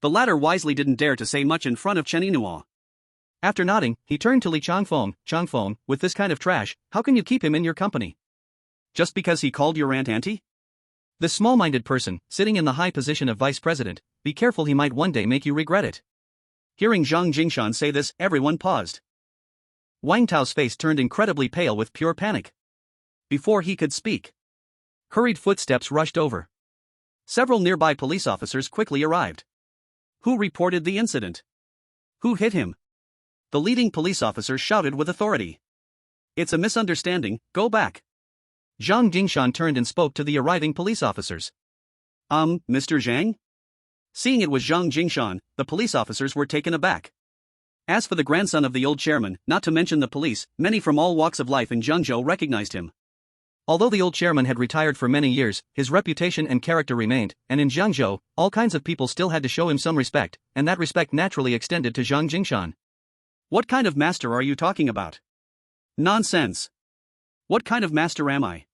The latter wisely didn't dare to say much in front of Chen Yinhua. After nodding, he turned to Li Changfeng, with this kind of trash, how can you keep him in your company? Just because he called your aunt auntie? This small-minded person, sitting in the high position of vice president, be careful, he might one day make you regret it. Hearing Zhang Jingshan say this, everyone paused. Wang Tao's face turned incredibly pale with pure panic. Before he could speak, hurried footsteps rushed over. Several nearby police officers quickly arrived. Who reported the incident? Who hit him? The leading police officer shouted with authority. It's a misunderstanding, go back. Zhang Jingshan turned and spoke to the arriving police officers. Mr. Zhang? Seeing it was Zhang Jingshan, the police officers were taken aback. As for the grandson of the old chairman, not to mention the police, many from all walks of life in Zhengzhou recognized him. Although the old chairman had retired for many years, his reputation and character remained, and in Zhengzhou, all kinds of people still had to show him some respect, and that respect naturally extended to Zhang Jingshan. What kind of master are you talking about? Nonsense. What kind of master am I?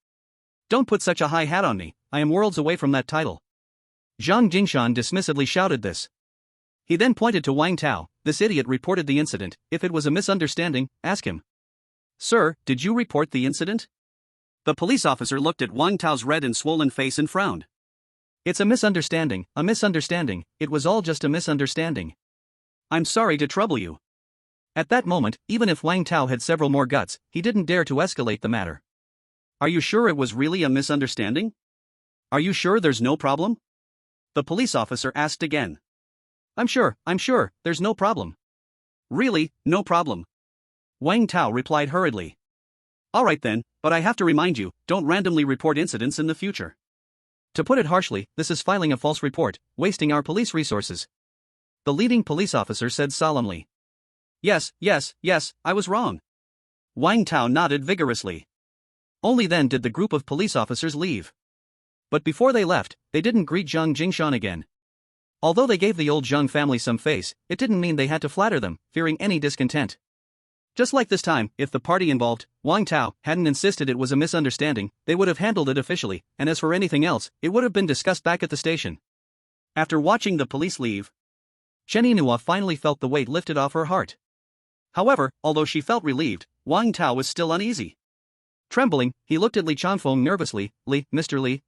Don't put such a high hat on me, I am worlds away from that title. Zhang Jingshan dismissively shouted this. He then pointed to Wang Tao, this idiot reported the incident, if it was a misunderstanding, ask him. Sir, did you report the incident? The police officer looked at Wang Tao's red and swollen face and frowned. It's a misunderstanding, it was all just a misunderstanding. I'm sorry to trouble you. At that moment, even if Wang Tao had several more guts, he didn't dare to escalate the matter. Are you sure it was really a misunderstanding? Are you sure there's no problem? The police officer asked again. I'm sure, there's no problem. Really, no problem. Wang Tao replied hurriedly. Alright then, but I have to remind you, don't randomly report incidents in the future. To put it harshly, this is filing a false report, wasting our police resources. The leading police officer said solemnly. Yes, I was wrong. Wang Tao nodded vigorously. Only then did the group of police officers leave. But before they left, they didn't greet Zhang Jingshan again. Although they gave the old Zhang family some face, it didn't mean they had to flatter them, fearing any discontent. Just like this time, if the party involved, Wang Tao, hadn't insisted it was a misunderstanding, they would have handled it officially, and as for anything else, it would have been discussed back at the station. After watching the police leave, Chen Yinhua finally felt the weight lifted off her heart. However, although she felt relieved, Wang Tao was still uneasy. Trembling, he looked at Li Changfeng nervously. Mr. Li,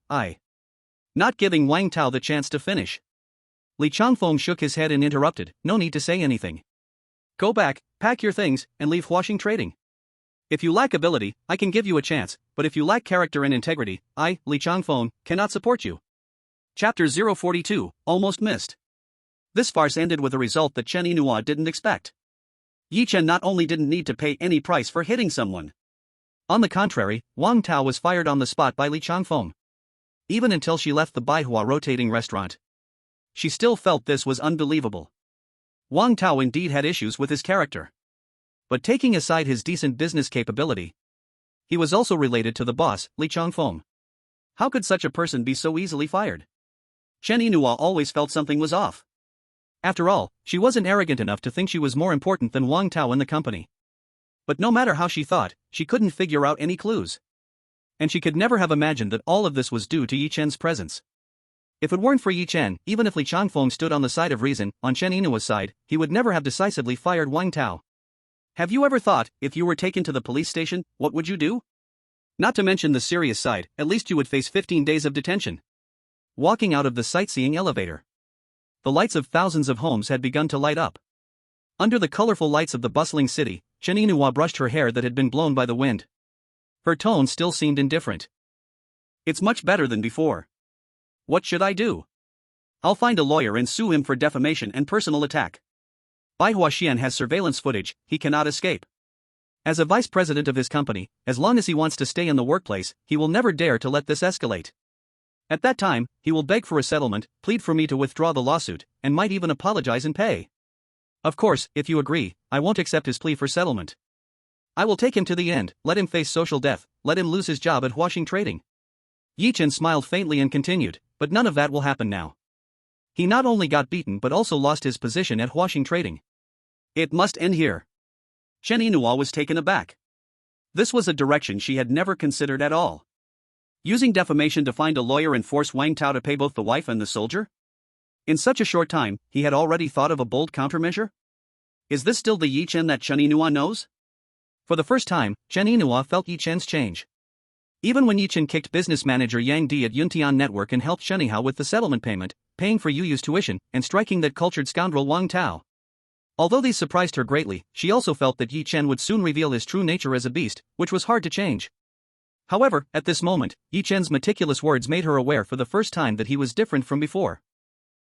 Not giving Wang Tao the chance to finish. Li Changfeng shook his head and interrupted, no need to say anything. Go back, pack your things, and leave Huaxing trading. If you lack ability, I can give you a chance, but if you lack character and integrity, I, Li Changfeng, cannot support you. Chapter 042, Almost Missed. This farce ended with a result that Chen Yinhua didn't expect. Yi Chen not only didn't need to pay any price for hitting someone. On the contrary, Wang Tao was fired on the spot by Li Changfeng. Even until she left the Baihua rotating restaurant, she still felt this was unbelievable. Wang Tao indeed had issues with his character. But taking aside his decent business capability, he was also related to the boss, Li Changfeng. How could such a person be so easily fired? Chen Yinhua always felt something was off. After all, she wasn't arrogant enough to think she was more important than Wang Tao in the company. But no matter how she thought, she couldn't figure out any clues. And she could never have imagined that all of this was due to Yi Chen's presence. If it weren't for Yi Chen, even if Li Changfeng stood on the side of reason, on Chen Yinua's side, he would never have decisively fired Wang Tao. Have you ever thought, if you were taken to the police station, what would you do? Not to mention the serious side, at least you would face 15 days of detention. Walking out of the sightseeing elevator, the lights of thousands of homes had begun to light up. Under the colorful lights of the bustling city, Chen Yinhua brushed her hair that had been blown by the wind. Her tone still seemed indifferent. It's much better than before. What should I do? I'll find a lawyer and sue him for defamation and personal attack. Bai Huaxian has surveillance footage, he cannot escape. As a vice president of his company, as long as he wants to stay in the workplace, he will never dare to let this escalate. At that time, he will beg for a settlement, plead for me to withdraw the lawsuit, and might even apologize and pay. Of course, if you agree, I won't accept his plea for settlement. I will take him to the end, let him face social death, let him lose his job at Huaxing Trading. Yi Chen smiled faintly and continued, but none of that will happen now. He not only got beaten but also lost his position at Huaxing Trading. It must end here. Chen Yinhua was taken aback. This was a direction she had never considered at all. Using defamation to find a lawyer and force Wang Tao to pay both the wife and the soldier? In such a short time, he had already thought of a bold countermeasure? Is this still the Yi Chen that Chen Yinhua knows? For the first time, Chen Yinhua felt Yi Chen's change. Even when Yi Chen kicked business manager Yang Di at Yuntian Network and helped Chen Yihao with the settlement payment, paying for Yu Yu's tuition, and striking that cultured scoundrel Wang Tao. Although these surprised her greatly, she also felt that Yi Chen would soon reveal his true nature as a beast, which was hard to change. However, at this moment, Yi Chen's meticulous words made her aware for the first time that he was different from before.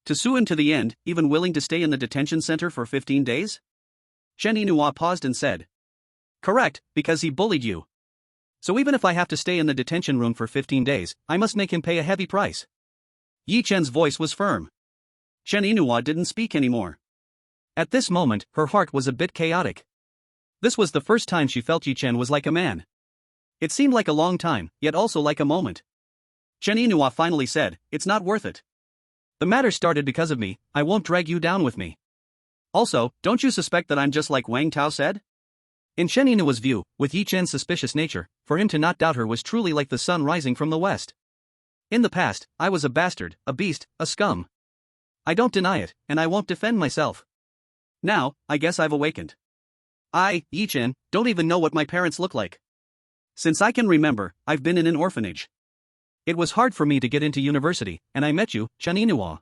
To sue him to the end, even willing to stay in the detention center for 15 days? Chen Yinhua paused and said. Correct, because he bullied you. So even if I have to stay in the detention room for 15 days, I must make him pay a heavy price. Yi Chen's voice was firm. Chen Yinhua didn't speak anymore. At this moment, her heart was a bit chaotic. This was the first time she felt Yi Chen was like a man. It seemed like a long time, yet also like a moment. Chen Yinhua finally said, it's not worth it. The matter started because of me, I won't drag you down with me. Also, don't you suspect that I'm just like Wang Tao said? In Chen Yinua's view, with Yi Chen's suspicious nature, for him to not doubt her was truly like the sun rising from the west. In the past, I was a bastard, a beast, a scum. I don't deny it, and I won't defend myself. Now, I guess I've awakened. I, Yi Chen, don't even know what my parents look like. Since I can remember, I've been in an orphanage. It was hard for me to get into university, and I met you, Chen Yinhua.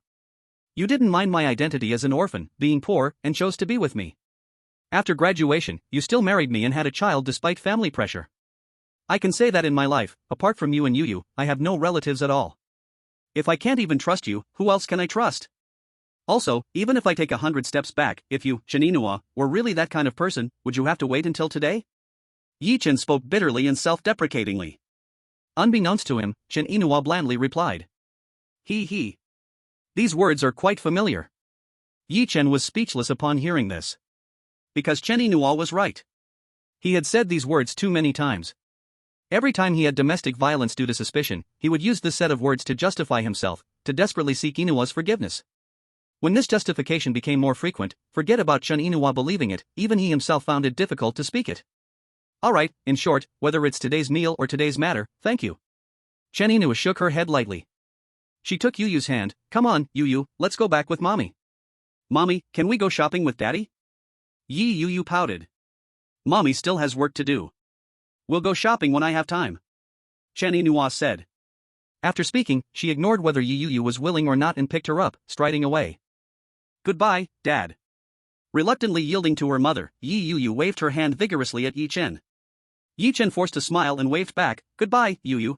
You didn't mind my identity as an orphan, being poor, and chose to be with me. After graduation, you still married me and had a child despite family pressure. I can say that in my life, apart from you and Yu, I have no relatives at all. If I can't even trust you, who else can I trust? Also, even if I take 100 steps back, if you, Chen Yinhua, were really that kind of person, would you have to wait until today? Yi Chen spoke bitterly and self-deprecatingly. Unbeknownst to him, Chen Yinhua blandly replied. He. These words are quite familiar. Yi Chen was speechless upon hearing this. Because Chen Yinhua was right. He had said these words too many times. Every time he had domestic violence due to suspicion, he would use this set of words to justify himself, to desperately seek Yinua's forgiveness. When this justification became more frequent, forget about Chen Yinhua believing it, even he himself found it difficult to speak it. Alright, in short, whether it's today's meal or today's matter, thank you. Chen Yinhua shook her head lightly. She took Yu Yu's hand. Come on, Yu, let's go back with mommy. Mommy, can we go shopping with daddy? Yu pouted. Mommy still has work to do. We'll go shopping when I have time. Chen Yinhua said. After speaking, she ignored whether Yu was willing or not and picked her up, striding away. Goodbye, Dad. Reluctantly yielding to her mother, Yu waved her hand vigorously at Yi Chen. Yi Chen forced a smile and waved back, Goodbye, Yu.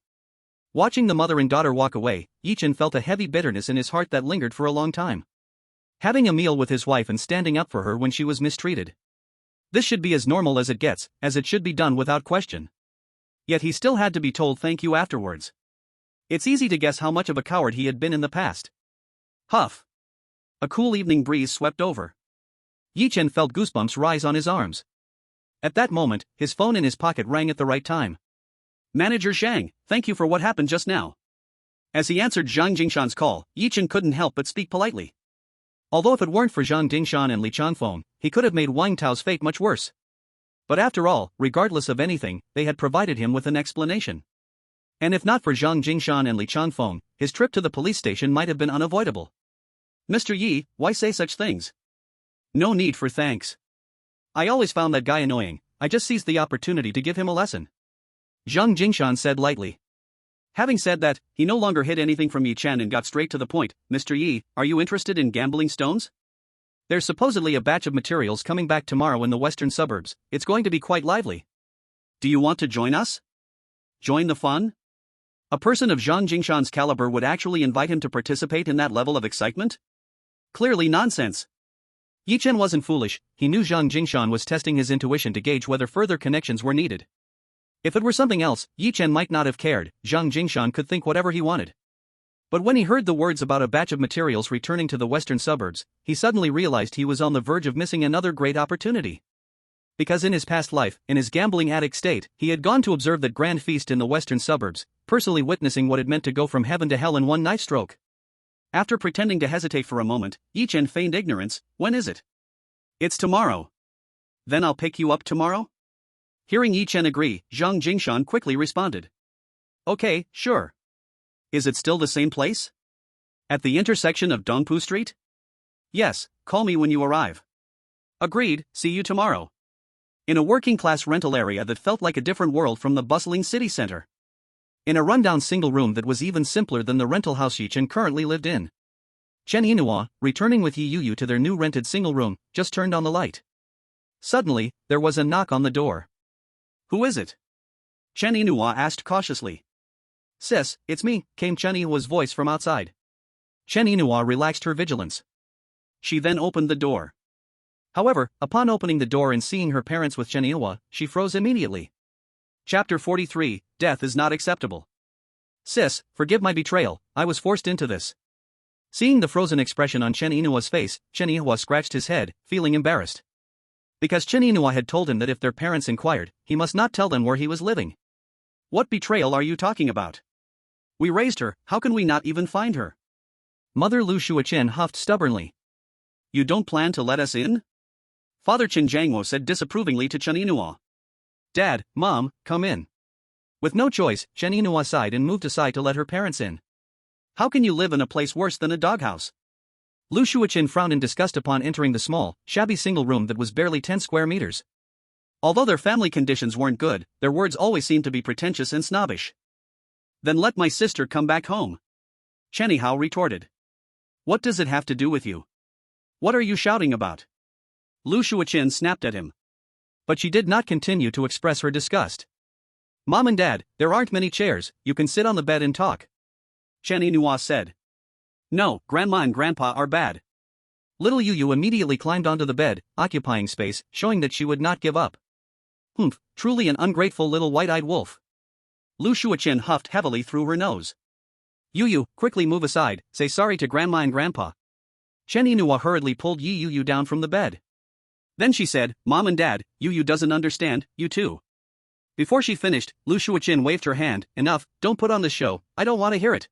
Watching the mother and daughter walk away, Yi Chen felt a heavy bitterness in his heart that lingered for a long time. Having a meal with his wife and standing up for her when she was mistreated. This should be as normal as it gets, as it should be done without question. Yet he still had to be told thank you afterwards. It's easy to guess how much of a coward he had been in the past. Huff. A cool evening breeze swept over. Yi Chen felt goosebumps rise on his arms. At that moment, his phone in his pocket rang at the right time. Manager Zhang, thank you for what happened just now. As he answered Zhang Jingshan's call, Yi Chen couldn't help but speak politely. Although if it weren't for Zhang Dingshan and Li Changfeng, he could have made Wang Tao's fate much worse. But after all, regardless of anything, they had provided him with an explanation. And if not for Zhang Jingshan and Li Changfeng, his trip to the police station might have been unavoidable. Mr. Yi, why say such things? No need for thanks. I always found that guy annoying, I just seized the opportunity to give him a lesson. Zhang Jingshan said lightly. Having said that, he no longer hid anything from Yi Chen and got straight to the point. Mr. Yi, are you interested in gambling stones? There's supposedly a batch of materials coming back tomorrow in the western suburbs, it's going to be quite lively. Do you want to join us? Join the fun? A person of Zhang Jingshan's caliber would actually invite him to participate in that level of excitement? Clearly nonsense. Yi Chen wasn't foolish, he knew Zhang Jingshan was testing his intuition to gauge whether further connections were needed. If it were something else, Yi Chen might not have cared, Zhang Jingshan could think whatever he wanted. But when he heard the words about a batch of materials returning to the western suburbs, he suddenly realized he was on the verge of missing another great opportunity. Because in his past life, in his gambling addict state, he had gone to observe that grand feast in the western suburbs, personally witnessing what it meant to go from heaven to hell in one knife stroke. After pretending to hesitate for a moment, Yi Chen feigned ignorance. When is it? It's tomorrow. Then I'll pick you up tomorrow? Hearing Yi Chen agree, Zhang Jingshan quickly responded. Okay, sure. Is it still the same place? At the intersection of Dongpu Street? Yes, call me when you arrive. Agreed, see you tomorrow. In a working-class rental area that felt like a different world from the bustling city center. In a rundown single room that was even simpler than the rental house Yi Chen currently lived in. Chen Yinhua, returning with Yi Yu to their new rented single room, just turned on the light. Suddenly, there was a knock on the door. Who is it? Chen Yinhua asked cautiously. Sis, it's me, came Chen Yihua's voice from outside. Chen Yinhua relaxed her vigilance. She then opened the door. However, upon opening the door and seeing her parents with Chen Yinhua, she froze immediately. Chapter 43, Death is not acceptable. Sis, forgive my betrayal, I was forced into this. Seeing the frozen expression on Chen Yihua's face, Chen Yinhua scratched his head, feeling embarrassed. Because Chen Yinhua had told him that if their parents inquired, he must not tell them where he was living. What betrayal are you talking about? We raised her, how can we not even find her? Mother Lu Shuachen huffed stubbornly. You don't plan to let us in? Father Chen Jiangwo said disapprovingly to Chen Yinhua. Dad, Mom, come in. With no choice, Chen Yinhua sighed and moved aside to let her parents in. How can you live in a place worse than a doghouse? Lu Shuachen frowned in disgust upon entering the small, shabby single room that was barely 10 square meters. Although their family conditions weren't good, their words always seemed to be pretentious and snobbish. Then let my sister come back home. Chen Yihao retorted. What does it have to do with you? What are you shouting about? Lu Shuachen snapped at him. But she did not continue to express her disgust. Mom and Dad, there aren't many chairs, you can sit on the bed and talk. Chen Yinhua said. No, Grandma and Grandpa are bad. Little Yu immediately climbed onto the bed, occupying space, showing that she would not give up. Humph, truly an ungrateful little white-eyed wolf. Lu Shuachen huffed heavily through her nose. Yu, quickly move aside, say sorry to Grandma and Grandpa. Chen Yinhua hurriedly pulled Yu down from the bed. Then she said, Mom and Dad, Yu doesn't understand, you too. Before she finished, Lu Shuachen waved her hand, enough, don't put on the show, I don't want to hear it.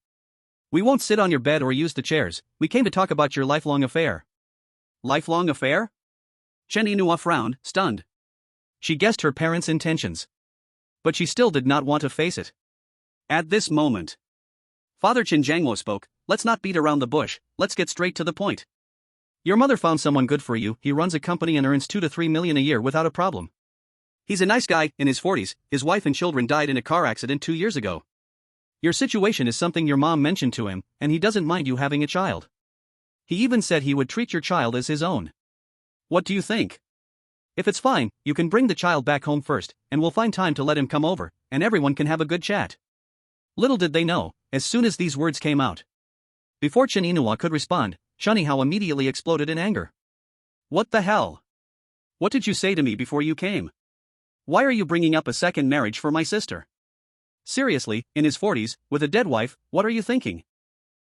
We won't sit on your bed or use the chairs, we came to talk about your lifelong affair. Lifelong affair? Chen Yinhua frowned, stunned. She guessed her parents' intentions. But she still did not want to face it. At this moment, Father Chen Jiangwo spoke, let's not beat around the bush, let's get straight to the point. Your mother found someone good for you, he runs a company and earns 2 to 3 million a year without a problem. He's a nice guy, in his 40s, his wife and children died in a car accident 2 years ago. Your situation is something your mom mentioned to him, and he doesn't mind you having a child. He even said he would treat your child as his own. What do you think? If it's fine, you can bring the child back home first, and we'll find time to let him come over, and everyone can have a good chat. Little did they know, as soon as these words came out. Before Chen Yinhua could respond, Chen Yihao immediately exploded in anger. What the hell? What did you say to me before you came? Why are you bringing up a second marriage for my sister? Seriously, in his 40s, with a dead wife, what are you thinking?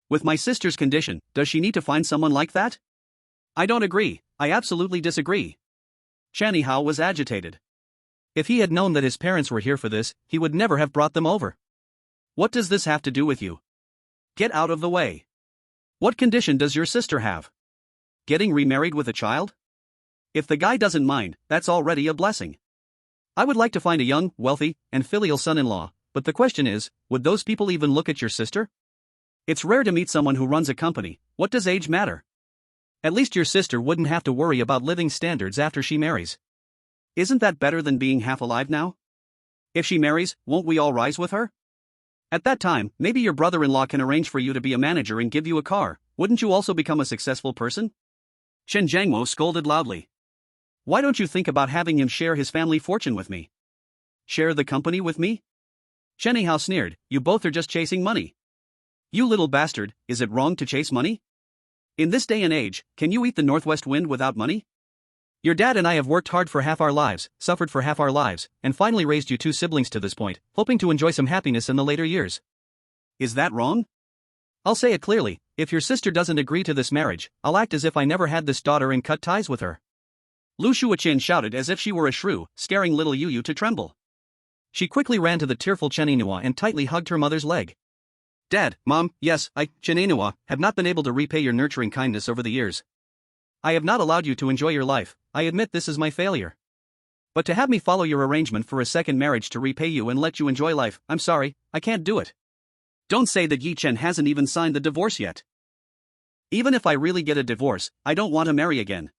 With my sister's condition, does she need to find someone like that? I don't agree, I absolutely disagree. Chen Yihao was agitated. If he had known that his parents were here for this, he would never have brought them over. What does this have to do with you? Get out of the way. What condition does your sister have? Getting remarried with a child? If the guy doesn't mind, that's already a blessing. I would like to find a young, wealthy, and filial son-in-law, but the question is, would those people even look at your sister? It's rare to meet someone who runs a company, what does age matter? At least your sister wouldn't have to worry about living standards after she marries. Isn't that better than being half alive now? If she marries, won't we all rise with her? At that time, maybe your brother-in-law can arrange for you to be a manager and give you a car, wouldn't you also become a successful person? Chen Jiangwo scolded loudly. Why don't you think about having him share his family fortune with me? Share the company with me? Chen Yihao sneered, you both are just chasing money. You little bastard, is it wrong to chase money? In this day and age, can you eat the northwest wind without money? Your dad and I have worked hard for half our lives, suffered for half our lives, and finally raised you 2 siblings to this point, hoping to enjoy some happiness in the later years. Is that wrong? I'll say it clearly, if your sister doesn't agree to this marriage, I'll act as if I never had this daughter and cut ties with her. Lu Shuoqin shouted as if she were a shrew, scaring little Yu Yu to tremble. She quickly ran to the tearful Chen Yinhua and tightly hugged her mother's leg. Dad, Mom, yes, Chen Yinhua, have not been able to repay your nurturing kindness over the years. I have not allowed you to enjoy your life, I admit this is my failure. But to have me follow your arrangement for a second marriage to repay you and let you enjoy life, I'm sorry, I can't do it. Don't say that Yi Chen hasn't even signed the divorce yet. Even if I really get a divorce, I don't want to marry again.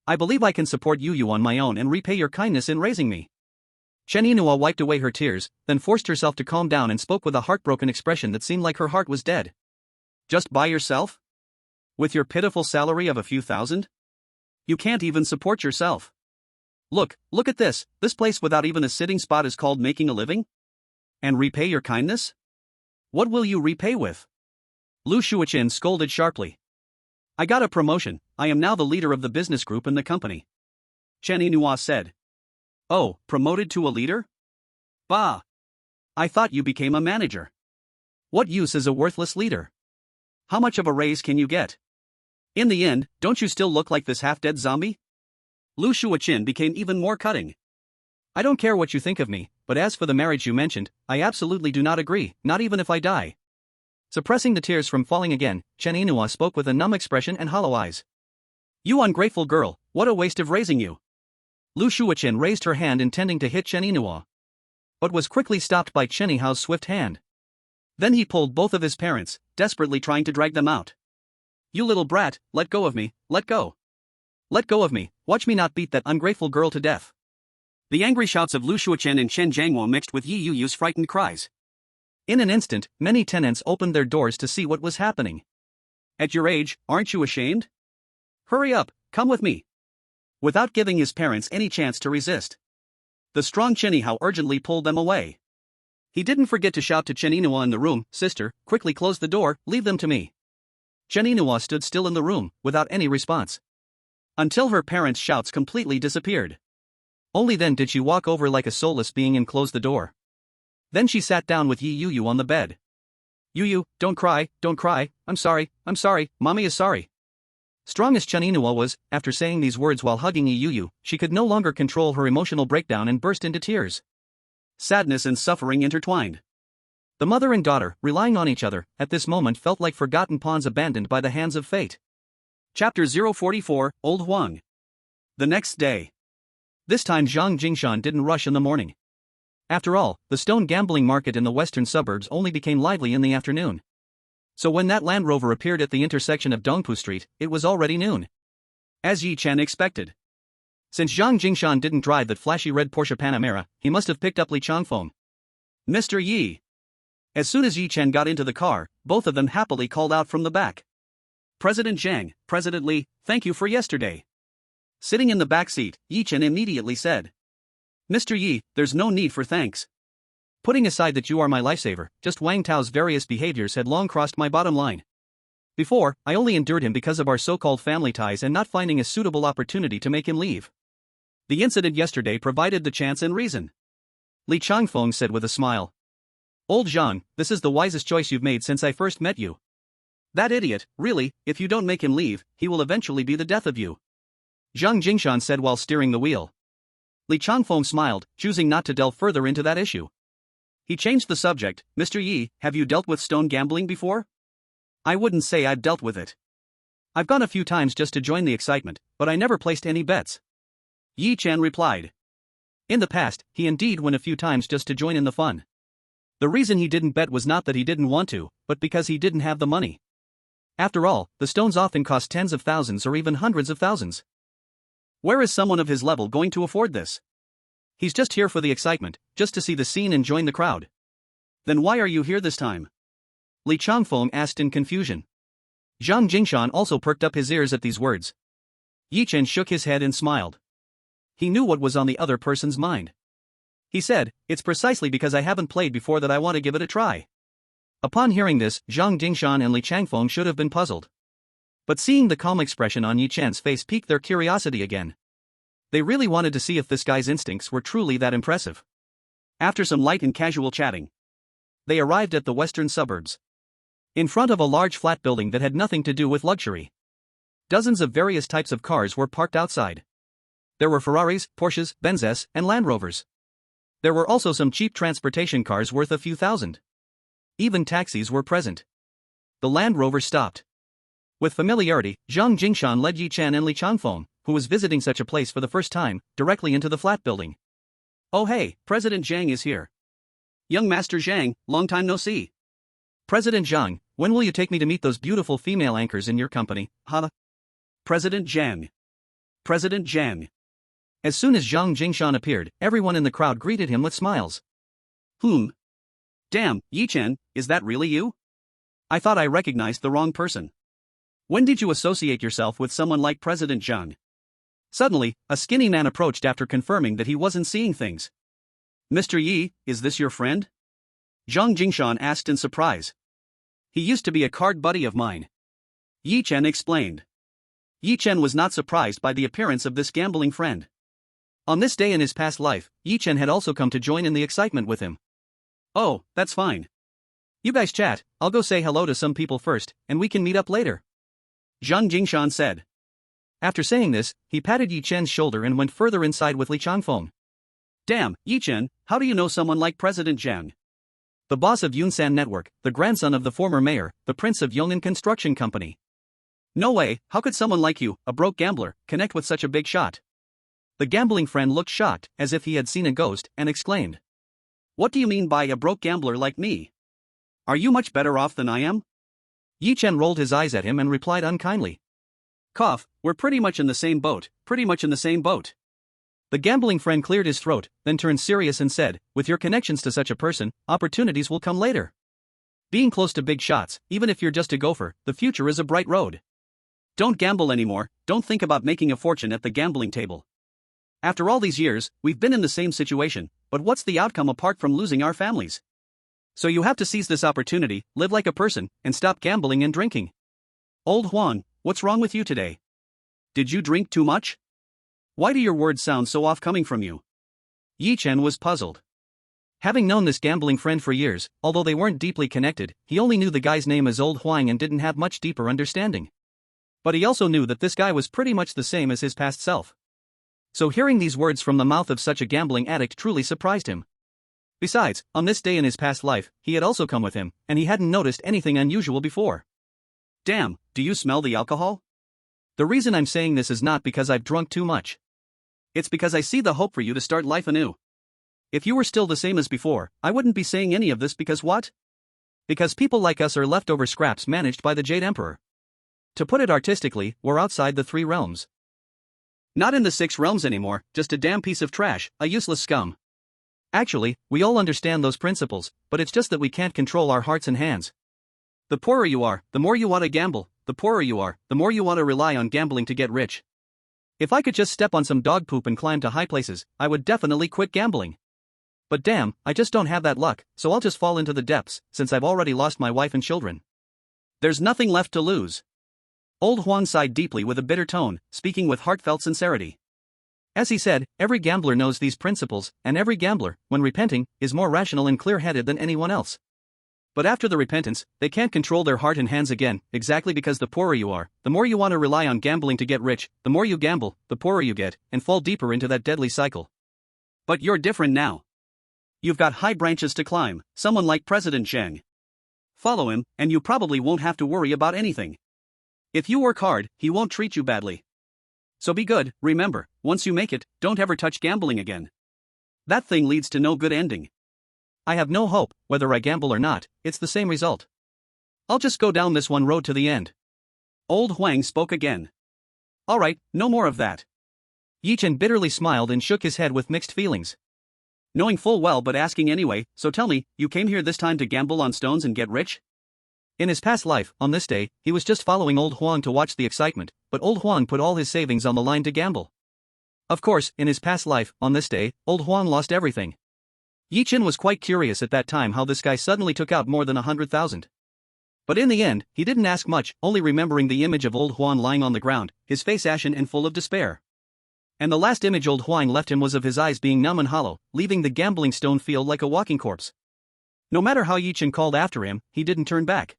I believe I can support Yu on my own and repay your kindness in raising me. Chen Yinhua wiped away her tears, then forced herself to calm down and spoke with a heartbroken expression that seemed like her heart was dead. Just by yourself? With your pitiful salary of a few thousand? You can't even support yourself. Look at this place without even a sitting spot is called making a living? And repay your kindness? What will you repay with? Lu Shuoqin scolded sharply. I got a promotion, I am now the leader of the business group in the company. Chen Yinhua said. Oh, promoted to a leader? Bah! I thought you became a manager. What use is a worthless leader? How much of a raise can you get? In the end, don't you still look like this half-dead zombie? Lu Shuoqin became even more cutting. I don't care what you think of me, but as for the marriage you mentioned, I absolutely do not agree, not even if I die. Suppressing the tears from falling again, Chen Yinhua spoke with a numb expression and hollow eyes. You ungrateful girl, what a waste of raising you. Lu Shuoqin raised her hand intending to hit Chen Yinhua, but was quickly stopped by Chen Yihao's swift hand. Then he pulled both of his parents, desperately trying to drag them out. You little brat, let go of me, let go. Let go of me, watch me not beat that ungrateful girl to death. The angry shouts of Lu Shuoqin and Chen Jiangwo mixed with Yi Yu's frightened cries. In an instant, many tenants opened their doors to see what was happening. At your age, aren't you ashamed? Hurry up, come with me. Without giving his parents any chance to resist, the strong Chen Yihao urgently pulled them away. He didn't forget to shout to Chen Yinhua in the room, Sister, quickly close the door, leave them to me. Chen Yinhua stood still in the room, without any response, until her parents' shouts completely disappeared. Only then did she walk over like a soulless being and close the door. Then she sat down with Yi Yu on the bed. Yu, don't cry, I'm sorry, mommy is sorry. Strong as Chen Yinhua was, after saying these words while hugging Yi Yu, she could no longer control her emotional breakdown and burst into tears. Sadness and suffering intertwined. The mother and daughter, relying on each other, at this moment felt like forgotten pawns abandoned by the hands of fate. Chapter 044, Old Huang. The next day. This time Zhang Jingshan didn't rush in the morning. After all, the stone gambling market in the western suburbs only became lively in the afternoon. So when that Land Rover appeared at the intersection of Dongpu Street, it was already noon. As Yi Chen expected. Since Zhang Jingshan didn't drive that flashy red Porsche Panamera, he must have picked up Li Changfeng. Mr. Yi. As soon as Yi Chen got into the car, both of them happily called out from the back. President Zhang, President Li, thank you for yesterday. Sitting in the back seat, Yi Chen immediately said. Mr. Yi, there's no need for thanks. Putting aside that you are my lifesaver, just Wang Tao's various behaviors had long crossed my bottom line. Before, I only endured him because of our so-called family ties and not finding a suitable opportunity to make him leave. The incident yesterday provided the chance and reason. Li Changfeng said with a smile. Old Zhang, this is the wisest choice you've made since I first met you. That idiot, really, if you don't make him leave, he will eventually be the death of you. Zhang Jingshan said while steering the wheel. Li Changfeng smiled, choosing not to delve further into that issue. He changed the subject. Mr. Yi, have you dealt with stone gambling before? I wouldn't say I've dealt with it. I've gone a few times just to join the excitement, but I never placed any bets. Yi Chen replied. In the past, he indeed went a few times just to join in the fun. The reason he didn't bet was not that he didn't want to, but because he didn't have the money. After all, the stones often cost tens of thousands or even hundreds of thousands. Where is someone of his level going to afford this? He's just here for the excitement, just to see the scene and join the crowd. Then why are you here this time? Li Changfeng asked in confusion. Zhang Jingshan also perked up his ears at these words. Yi Chen shook his head and smiled. He knew what was on the other person's mind. He said, it's precisely because I haven't played before that I want to give it a try. Upon hearing this, Zhang Jingshan and Li Changfeng should have been puzzled. But seeing the calm expression on Yi Chen's face piqued their curiosity again. They really wanted to see if this guy's instincts were truly that impressive. After some light and casual chatting, they arrived at the western suburbs. In front of a large flat building that had nothing to do with luxury. Dozens of various types of cars were parked outside. There were Ferraris, Porsches, Benzes, and Land Rovers. There were also some cheap transportation cars worth a few thousand. Even taxis were present. The Land Rover stopped. With familiarity, Zhang Jingshan led Yi Chen and Li Changfeng, who was visiting such a place for the first time, directly into the flat building. Oh hey, President Zhang is here. Young Master Zhang, long time no see. President Zhang, when will you take me to meet those beautiful female anchors in your company, huh? President Zhang. President Zhang. As soon as Zhang Jingshan appeared, everyone in the crowd greeted him with smiles. Damn, Yi Chen, is that really you? I thought I recognized the wrong person. When did you associate yourself with someone like President Zhang? Suddenly, a skinny man approached after confirming that he wasn't seeing things. Mr. Yi, is this your friend? Zhang Jingshan asked in surprise. He used to be a card buddy of mine. Yi Chen explained. Yi Chen was not surprised by the appearance of this gambling friend. On this day in his past life, Yi Chen had also come to join in the excitement with him. Oh, that's fine. You guys chat, I'll go say hello to some people first, and we can meet up later. Zhang Jingshan said. After saying this, he patted Yi Chen's shoulder and went further inside with Li Changfeng. Damn, Yi Chen, how do you know someone like President Zhang? The boss of Yunsan Network, the grandson of the former mayor, the prince of Yong'an Construction Company. No way, how could someone like you, a broke gambler, connect with such a big shot? The gambling friend looked shocked, as if he had seen a ghost, and exclaimed. What do you mean by a broke gambler like me? Are you much better off than I am? Yi Chen rolled his eyes at him and replied unkindly. Cough, we're pretty much in the same boat. The gambling friend cleared his throat, then turned serious and said, with your connections to such a person, opportunities will come later. Being close to big shots, even if you're just a gopher, the future is a bright road. Don't gamble anymore, don't think about making a fortune at the gambling table. After all these years, we've been in the same situation, but what's the outcome apart from losing our families? So you have to seize this opportunity, live like a person, and stop gambling and drinking. Old Huang, what's wrong with you today? Did you drink too much? Why do your words sound so off coming from you? Yi Chen was puzzled. Having known this gambling friend for years, although they weren't deeply connected, he only knew the guy's name as Old Huang and didn't have much deeper understanding. But he also knew that this guy was pretty much the same as his past self. So hearing these words from the mouth of such a gambling addict truly surprised him. Besides, on this day in his past life, he had also come with him, and he hadn't noticed anything unusual before. Damn, do you smell the alcohol? The reason I'm saying this is not because I've drunk too much. It's because I see the hope for you to start life anew. If you were still the same as before, I wouldn't be saying any of this because what? Because people like us are leftover scraps managed by the Jade Emperor. To put it artistically, we're outside the 3 realms. Not in the 6 realms anymore, just a damn piece of trash, a useless scum. Actually, we all understand those principles, but it's just that we can't control our hearts and hands. The poorer you are, the more you want to gamble, the poorer you are, the more you want to rely on gambling to get rich. If I could just step on some dog poop and climb to high places, I would definitely quit gambling. But damn, I just don't have that luck, so I'll just fall into the depths, since I've already lost my wife and children. There's nothing left to lose. Old Huang sighed deeply with a bitter tone, speaking with heartfelt sincerity. As he said, every gambler knows these principles, and every gambler, when repenting, is more rational and clear-headed than anyone else. But after the repentance, they can't control their heart and hands again, exactly because the poorer you are, the more you want to rely on gambling to get rich, the more you gamble, the poorer you get, and fall deeper into that deadly cycle. But you're different now. You've got high branches to climb, someone like President Zhang. Follow him, and you probably won't have to worry about anything. If you work hard, he won't treat you badly. So be good, remember, once you make it, don't ever touch gambling again. That thing leads to no good ending. I have no hope, whether I gamble or not, it's the same result. I'll just go down this one road to the end. Old Huang spoke again. Alright, no more of that. Yi Chen bitterly smiled and shook his head with mixed feelings. Knowing full well but asking anyway, so tell me, you came here this time to gamble on stones and get rich? In his past life, on this day, he was just following Old Huang to watch the excitement, but Old Huang put all his savings on the line to gamble. Of course, in his past life, on this day, Old Huang lost everything. Yi Chen was quite curious at that time how this guy suddenly took out more than 100,000. But in the end, he didn't ask much, only remembering the image of Old Huang lying on the ground, his face ashen and full of despair. And the last image Old Huang left him was of his eyes being numb and hollow, leaving the gambling stone field like a walking corpse. No matter how Yi Chen called after him, he didn't turn back.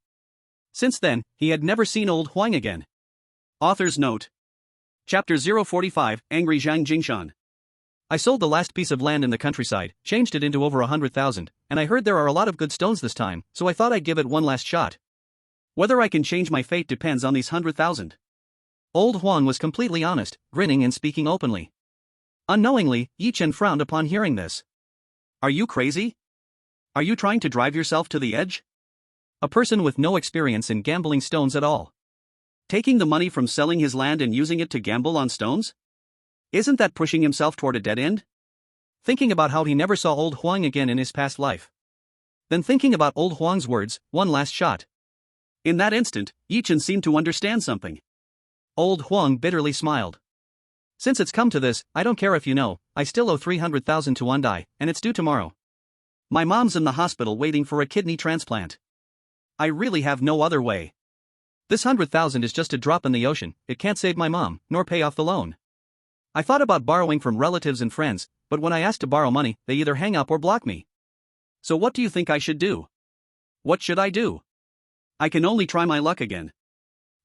Since then, he had never seen Old Huang again. Author's note. Chapter 045, Angry Zhang Jingshan. I sold the last piece of land in the countryside, changed it into over 100,000, and I heard there are a lot of good stones this time, so I thought I'd give it one last shot. Whether I can change my fate depends on these 100,000. Old Huang was completely honest, grinning and speaking openly. Unknowingly, Yi Chen frowned upon hearing this. Are you crazy? Are you trying to drive yourself to the edge? A person with no experience in gambling stones at all. Taking the money from selling his land and using it to gamble on stones? Isn't that pushing himself toward a dead end? Thinking about how he never saw old Huang again in his past life. Then thinking about old Huang's words, one last shot. In that instant, Yi Chen seemed to understand something. Old Huang bitterly smiled. Since it's come to this, I don't care if you know, I still owe 300,000 to Wandai, and it's due tomorrow. My mom's in the hospital waiting for a kidney transplant. I really have no other way. This 100,000 is just a drop in the ocean, it can't save my mom, nor pay off the loan. I thought about borrowing from relatives and friends, but when I ask to borrow money, they either hang up or block me. So what do you think I should do? What should I do? I can only try my luck again.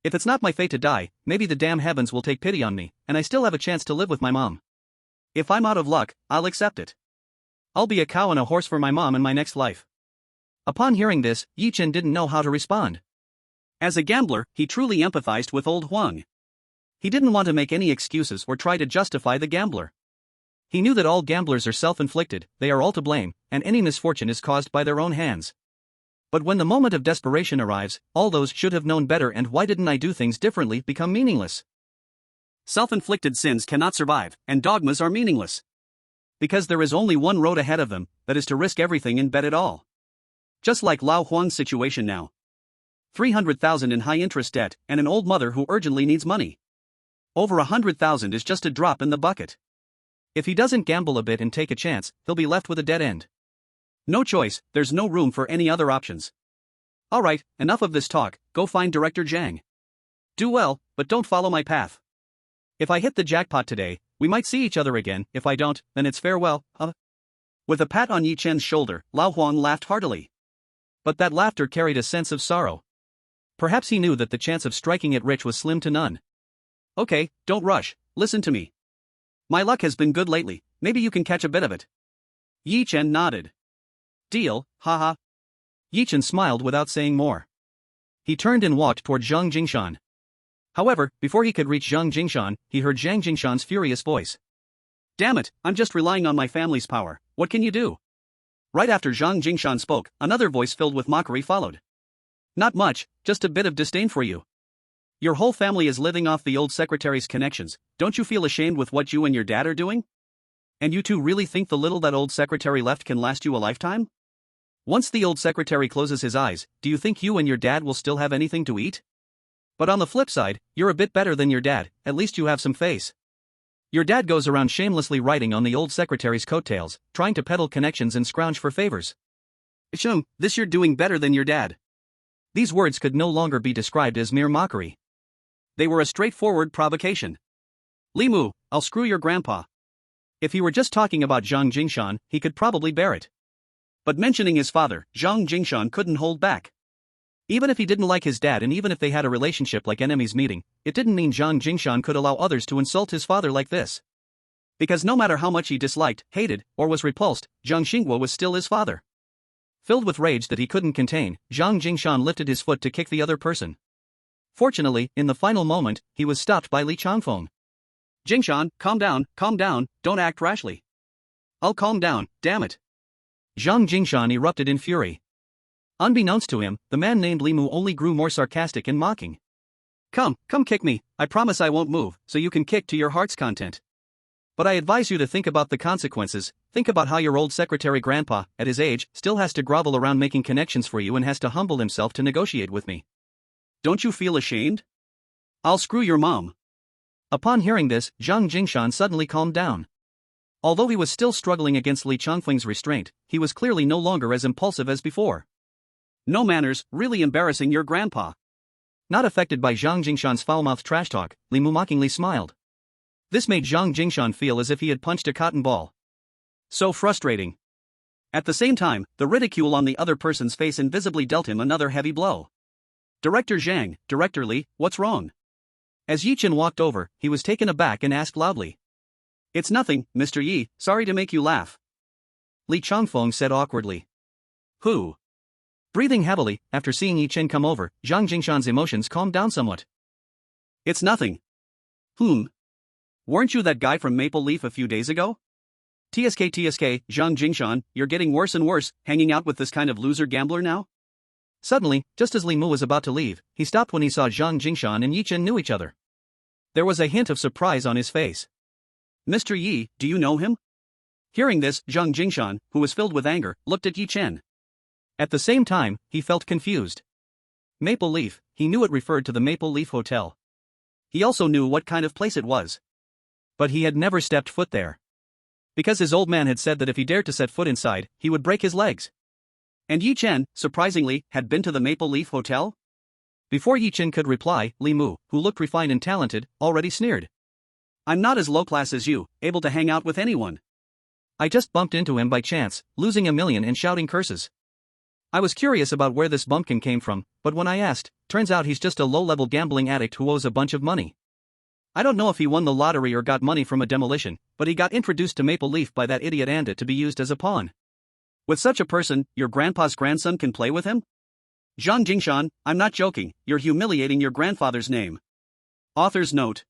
If it's not my fate to die, maybe the damn heavens will take pity on me, and I still have a chance to live with my mom. If I'm out of luck, I'll accept it. I'll be a cow and a horse for my mom in my next life. Upon hearing this, Yi Chen didn't know how to respond. As a gambler, he truly empathized with old Huang. He didn't want to make any excuses or try to justify the gambler. He knew that all gamblers are self-inflicted, they are all to blame, and any misfortune is caused by their own hands. But when the moment of desperation arrives, all those should have known better and why didn't I do things differently become meaningless. Self-inflicted sins cannot survive, and dogmas are meaningless. Because there is only one road ahead of them, that is to risk everything and bet it all. Just like Lao Huang's situation now. 300,000 in high-interest debt, and an old mother who urgently needs money. Over 100,000 is just a drop in the bucket. If he doesn't gamble a bit and take a chance, he'll be left with a dead end. No choice, there's no room for any other options. Alright, enough of this talk, go find Director Zhang. Do well, but don't follow my path. If I hit the jackpot today, we might see each other again, if I don't, then it's farewell, With a pat on Yi Chen's shoulder, Lao Huang laughed heartily. But that laughter carried a sense of sorrow. Perhaps he knew that the chance of striking it rich was slim to none. Okay, don't rush, listen to me. My luck has been good lately, maybe you can catch a bit of it. Yi Chen nodded. Deal, haha. Yi Chen smiled without saying more. He turned and walked toward Zhang Jingshan. However, before he could reach Zhang Jingshan, he heard Zhang Jingshan's furious voice. Damn it, I'm just relying on my family's power, what can you do? Right after Zhang Jingshan spoke, another voice filled with mockery followed. Not much, just a bit of disdain for you. Your whole family is living off the old secretary's connections, don't you feel ashamed with what you and your dad are doing? And you two really think the little that old secretary left can last you a lifetime? Once the old secretary closes his eyes, do you think you and your dad will still have anything to eat? But on the flip side, you're a bit better than your dad, at least you have some face. Your dad goes around shamelessly riding on the old secretary's coattails, trying to peddle connections and scrounge for favors. This you're doing better than your dad. These words could no longer be described as mere mockery. They were a straightforward provocation. Li Mu, I'll screw your grandpa. If he were just talking about Zhang Jingshan, he could probably bear it. But mentioning his father, Zhang Jingshan couldn't hold back. Even if he didn't like his dad and even if they had a relationship like enemies meeting, it didn't mean Zhang Jingshan could allow others to insult his father like this. Because no matter how much he disliked, hated, or was repulsed, Zhang Xingguo was still his father. Filled with rage that he couldn't contain, Zhang Jingshan lifted his foot to kick the other person. Fortunately, in the final moment, he was stopped by Li Changfeng. Jingshan, calm down, don't act rashly. I'll calm down, damn it. Zhang Jingshan erupted in fury. Unbeknownst to him, the man named Li Mu only grew more sarcastic and mocking. Come kick me, I promise I won't move, so you can kick to your heart's content. But I advise you to think about the consequences, think about how your old secretary grandpa, at his age, still has to grovel around making connections for you and has to humble himself to negotiate with me. Don't you feel ashamed? I'll screw your mom. Upon hearing this, Zhang Jingshan suddenly calmed down. Although he was still struggling against Li Changfeng's restraint, he was clearly no longer as impulsive as before. No manners, really embarrassing your grandpa. Not affected by Zhang Jingshan's foul-mouthed trash talk, Li Mu mockingly smiled. This made Zhang Jingshan feel as if he had punched a cotton ball. So frustrating. At the same time, the ridicule on the other person's face invisibly dealt him another heavy blow. Director Zhang, Director Li, what's wrong? As Yi Chen walked over, he was taken aback and asked loudly. "It's nothing, Mr. Yi, sorry to make you laugh," Li Changfeng said awkwardly. "Who?" Breathing heavily, after seeing Yi Chen come over, Zhang Jingshan's emotions calmed down somewhat. "It's nothing." Weren't you that guy from Maple Leaf a few days ago? TSK, Zhang Jingshan, you're getting worse and worse, hanging out with this kind of loser gambler now?" Suddenly, just as Li Mu was about to leave, he stopped when he saw Zhang Jingshan and Yi Chen knew each other. There was a hint of surprise on his face. "Mr. Yi, do you know him?" Hearing this, Zhang Jingshan, who was filled with anger, looked at Yi Chen. At the same time, he felt confused. Maple Leaf, he knew it referred to the Maple Leaf Hotel. He also knew what kind of place it was. But he had never stepped foot there. Because his old man had said that if he dared to set foot inside, he would break his legs. And Yi Chen, surprisingly, had been to the Maple Leaf Hotel? Before Yi Chen could reply, Li Mu, who looked refined and talented, already sneered. "I'm not as low class as you, able to hang out with anyone. I just bumped into him by chance, losing $1 million and shouting curses. I was curious about where this bumpkin came from, but when I asked, turns out he's just a low-level gambling addict who owes a bunch of money. I don't know if he won the lottery or got money from a demolition, but he got introduced to Maple Leaf by that idiot Anda to be used as a pawn." "With such a person, your grandpa's grandson can play with him?" "Zhang Jingshan, I'm not joking, you're humiliating your grandfather's name." Author's note.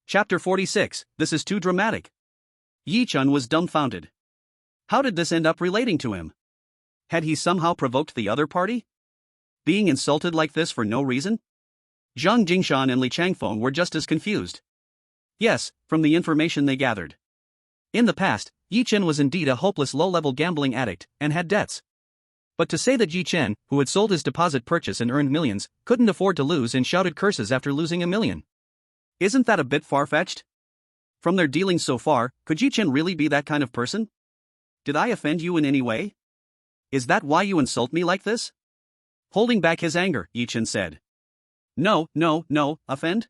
Chapter 46, This is too dramatic. Yi Chen was dumbfounded. How did this end up relating to him? Had he somehow provoked the other party? Being insulted like this for no reason? Zhang Jingshan and Li Changfeng were just as confused. Yes, from the information they gathered. In the past, Yi Chen was indeed a hopeless low-level gambling addict, and had debts. But to say that Yi Chen, who had sold his deposit purchase and earned millions, couldn't afford to lose and shouted curses after losing $1 million. Isn't that a bit far-fetched? From their dealings so far, could Yi Chen really be that kind of person? Did I offend you in any way? Is that why you insult me like this? Holding back his anger, Yi Chen said. No, offend?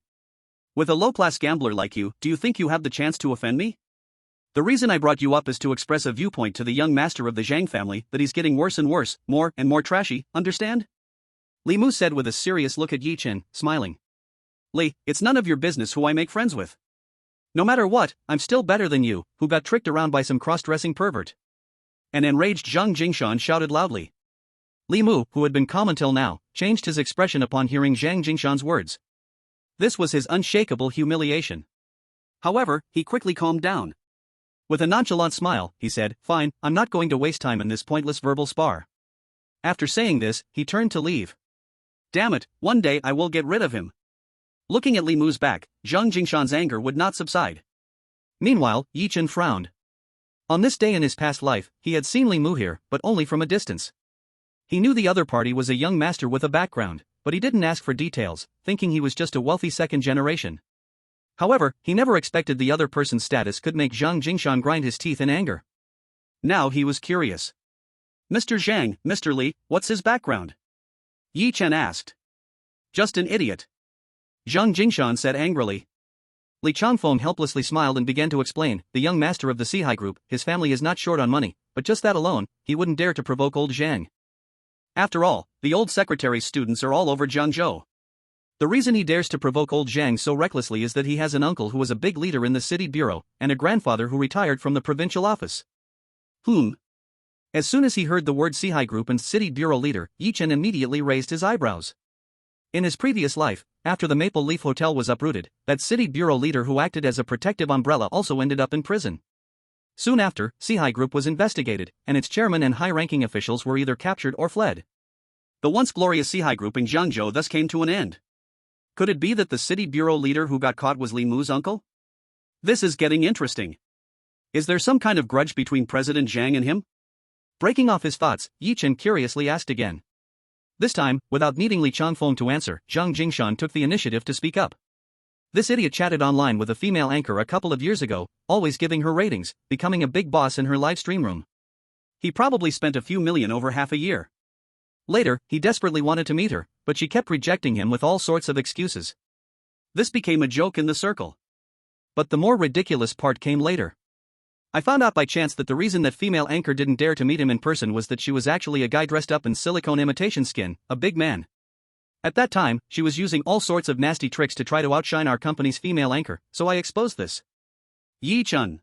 With a low-class gambler like you, do you think you have the chance to offend me? The reason I brought you up is to express a viewpoint to the young master of the Zhang family that he's getting worse and worse, more and more trashy, understand? Li Mu said with a serious look at Yi Chen, smiling. Li, it's none of your business who I make friends with. No matter what, I'm still better than you, who got tricked around by some cross-dressing pervert. An enraged Zhang Jingshan shouted loudly. Li Mu, who had been calm until now, changed his expression upon hearing Zhang Jingshan's words. This was his unshakable humiliation. However, he quickly calmed down. With a nonchalant smile, he said, "Fine, I'm not going to waste time in this pointless verbal spar." After saying this, he turned to leave. Damn it, one day I will get rid of him. Looking at Li Mu's back, Zhang Jingshan's anger would not subside. Meanwhile, Yi Chen frowned. On this day in his past life, he had seen Li Mu here, but only from a distance. He knew the other party was a young master with a background, but he didn't ask for details, thinking he was just a wealthy second generation. However, he never expected the other person's status could make Zhang Jingshan grind his teeth in anger. Now he was curious. "Mr. Zhang, Mr. Li, what's his background?" Yi Chen asked. "Just an idiot," Zhang Jingshan said angrily. Li Changfeng helplessly smiled and began to explain, the young master of the Sihai group, his family is not short on money, but just that alone, he wouldn't dare to provoke old Zhang. After all, the old secretary's students are all over Jiangzhou. The reason he dares to provoke old Zhang so recklessly is that he has an uncle who was a big leader in the city bureau, and a grandfather who retired from the provincial office. As soon as he heard the word Sihai group and city bureau leader, Yi Chen immediately raised his eyebrows. In his previous life, after the Maple Leaf Hotel was uprooted, that city bureau leader who acted as a protective umbrella also ended up in prison. Soon after, Sihai Group was investigated, and its chairman and high-ranking officials were either captured or fled. The once glorious Sihai Group in Jiangzhou thus came to an end. Could it be that the city bureau leader who got caught was Li Mu's uncle? This is getting interesting. Is there some kind of grudge between President Zhang and him? Breaking off his thoughts, Yi Chen curiously asked again. This time, without needing Li Changfeng to answer, Zhang Jingshan took the initiative to speak up. This idiot chatted online with a female anchor a couple of years ago, always giving her ratings, becoming a big boss in her live stream room. He probably spent a few million over half a year. Later, he desperately wanted to meet her, but she kept rejecting him with all sorts of excuses. This became a joke in the circle. But the more ridiculous part came later. I found out by chance that the reason that female anchor didn't dare to meet him in person was that she was actually a guy dressed up in silicone imitation skin, a big man. At that time, she was using all sorts of nasty tricks to try to outshine our company's female anchor, so I exposed this. Yi-chun.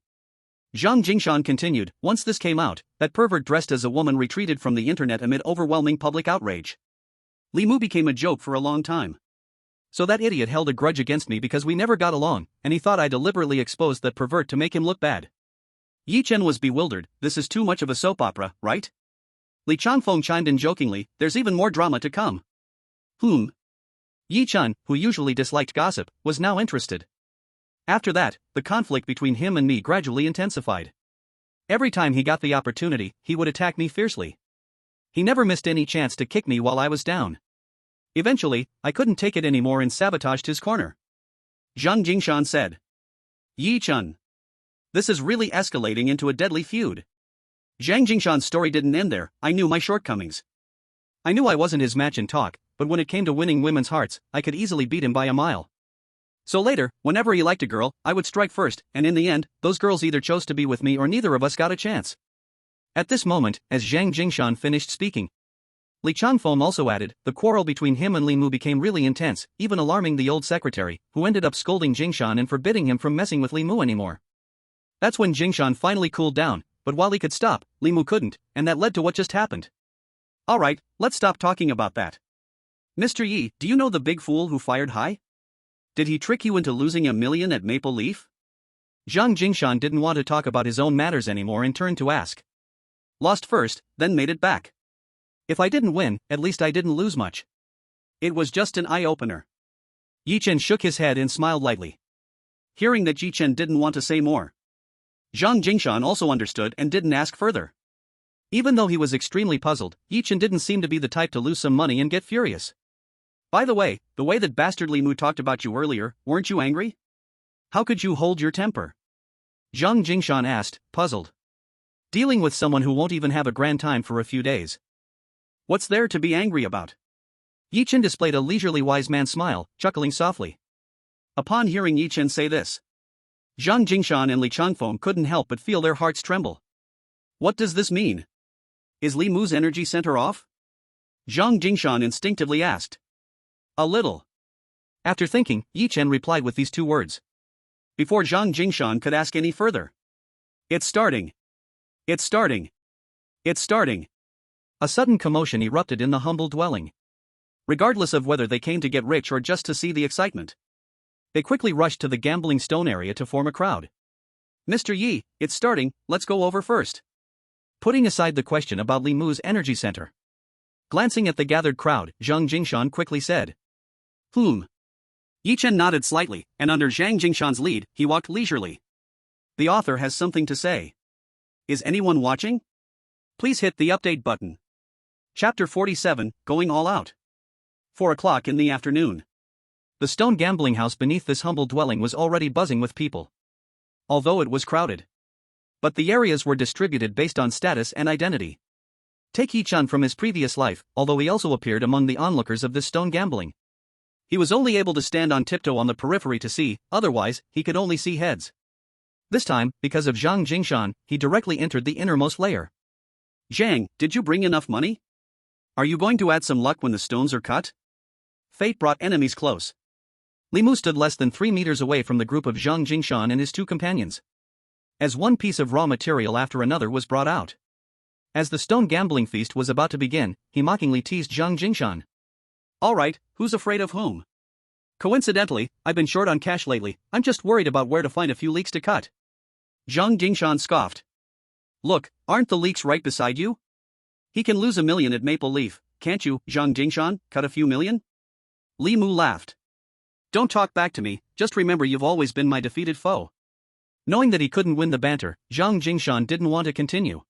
Zhang Jingshan continued, once this came out, that pervert dressed as a woman retreated from the internet amid overwhelming public outrage. Li Mu became a joke for a long time. So that idiot held a grudge against me because we never got along, and he thought I deliberately exposed that pervert to make him look bad. Yi Chen was bewildered. This is too much of a soap opera, right? Li Changfeng chimed in jokingly, there's even more drama to come. Yi Chen, who usually disliked gossip, was now interested. After that, the conflict between him and me gradually intensified. Every time he got the opportunity, he would attack me fiercely. He never missed any chance to kick me while I was down. Eventually, I couldn't take it anymore and sabotaged his corner. Zhang Jingshan said. Yi-chun. This is really escalating into a deadly feud. Zhang Jingshan's story didn't end there. I knew my shortcomings. I knew I wasn't his match in talk, but when it came to winning women's hearts, I could easily beat him by a mile. So later, whenever he liked a girl, I would strike first, and in the end, those girls either chose to be with me or neither of us got a chance. At this moment, as Zhang Jingshan finished speaking, Li Changfeng also added, the quarrel between him and Li Mu became really intense, even alarming the old secretary, who ended up scolding Jingshan and forbidding him from messing with Li Mu anymore. That's when Jingshan finally cooled down, but while he could stop, Li Mu couldn't, and that led to what just happened. Alright, let's stop talking about that. Mr. Yi, do you know the big fool who fired high? Did he trick you into losing $1 million at Maple Leaf? Zhang Jingshan didn't want to talk about his own matters anymore and turned to ask. Lost first, then made it back. If I didn't win, at least I didn't lose much. It was just an eye-opener. Yi Chen shook his head and smiled lightly. Hearing that Yi Chen didn't want to say more, Zhang Jingshan also understood and didn't ask further. Even though he was extremely puzzled, Yi Chen didn't seem to be the type to lose some money and get furious. By the way that bastard Li Mu talked about you earlier, weren't you angry? How could you hold your temper? Zhang Jingshan asked, puzzled. Dealing with someone who won't even have a grand time for a few days. What's there to be angry about? Yi Chen displayed a leisurely wise man smile, chuckling softly. Upon hearing Yi Chen say this, Zhang Jingshan and Li Changfeng couldn't help but feel their hearts tremble. What does this mean? Is Li Mu's energy center off? Zhang Jingshan instinctively asked. A little. After thinking, Yi Chen replied with these two words. Before Zhang Jingshan could ask any further. It's starting. It's starting. It's starting. A sudden commotion erupted in the humble dwelling. Regardless of whether they came to get rich or just to see the excitement, they quickly rushed to the gambling stone area to form a crowd. Mr. Yi, it's starting, let's go over first. Putting aside the question about Li Mu's energy center, glancing at the gathered crowd, Zhang Jingshan quickly said. Yi Chen nodded slightly, and under Zhang Jingshan's lead, he walked leisurely. The author has something to say. Is anyone watching? Please hit the update button. Chapter 47, Going All Out. 4 o'clock in the afternoon. The stone gambling house beneath this humble dwelling was already buzzing with people, although it was crowded. But the areas were distributed based on status and identity. Take Yi-chan from his previous life, although he also appeared among the onlookers of this stone gambling. He was only able to stand on tiptoe on the periphery to see, otherwise, he could only see heads. This time, because of Zhang Jingshan, he directly entered the innermost layer. Zhang, did you bring enough money? Are you going to add some luck when the stones are cut? Fate brought enemies close. Li Mu stood less than 3 meters away from the group of Zhang Jingshan and his two companions, as one piece of raw material after another was brought out. As the stone gambling feast was about to begin, he mockingly teased Zhang Jingshan. Alright, who's afraid of whom? Coincidentally, I've been short on cash lately, I'm just worried about where to find a few leeks to cut. Zhang Jingshan scoffed. Look, aren't the leeks right beside you? He can lose $1 million at Maple Leaf, can't you, Zhang Jingshan, cut a few million? Li Mu laughed. Don't talk back to me, just remember you've always been my defeated foe. Knowing that he couldn't win the banter, Zhang Jingshan didn't want to continue.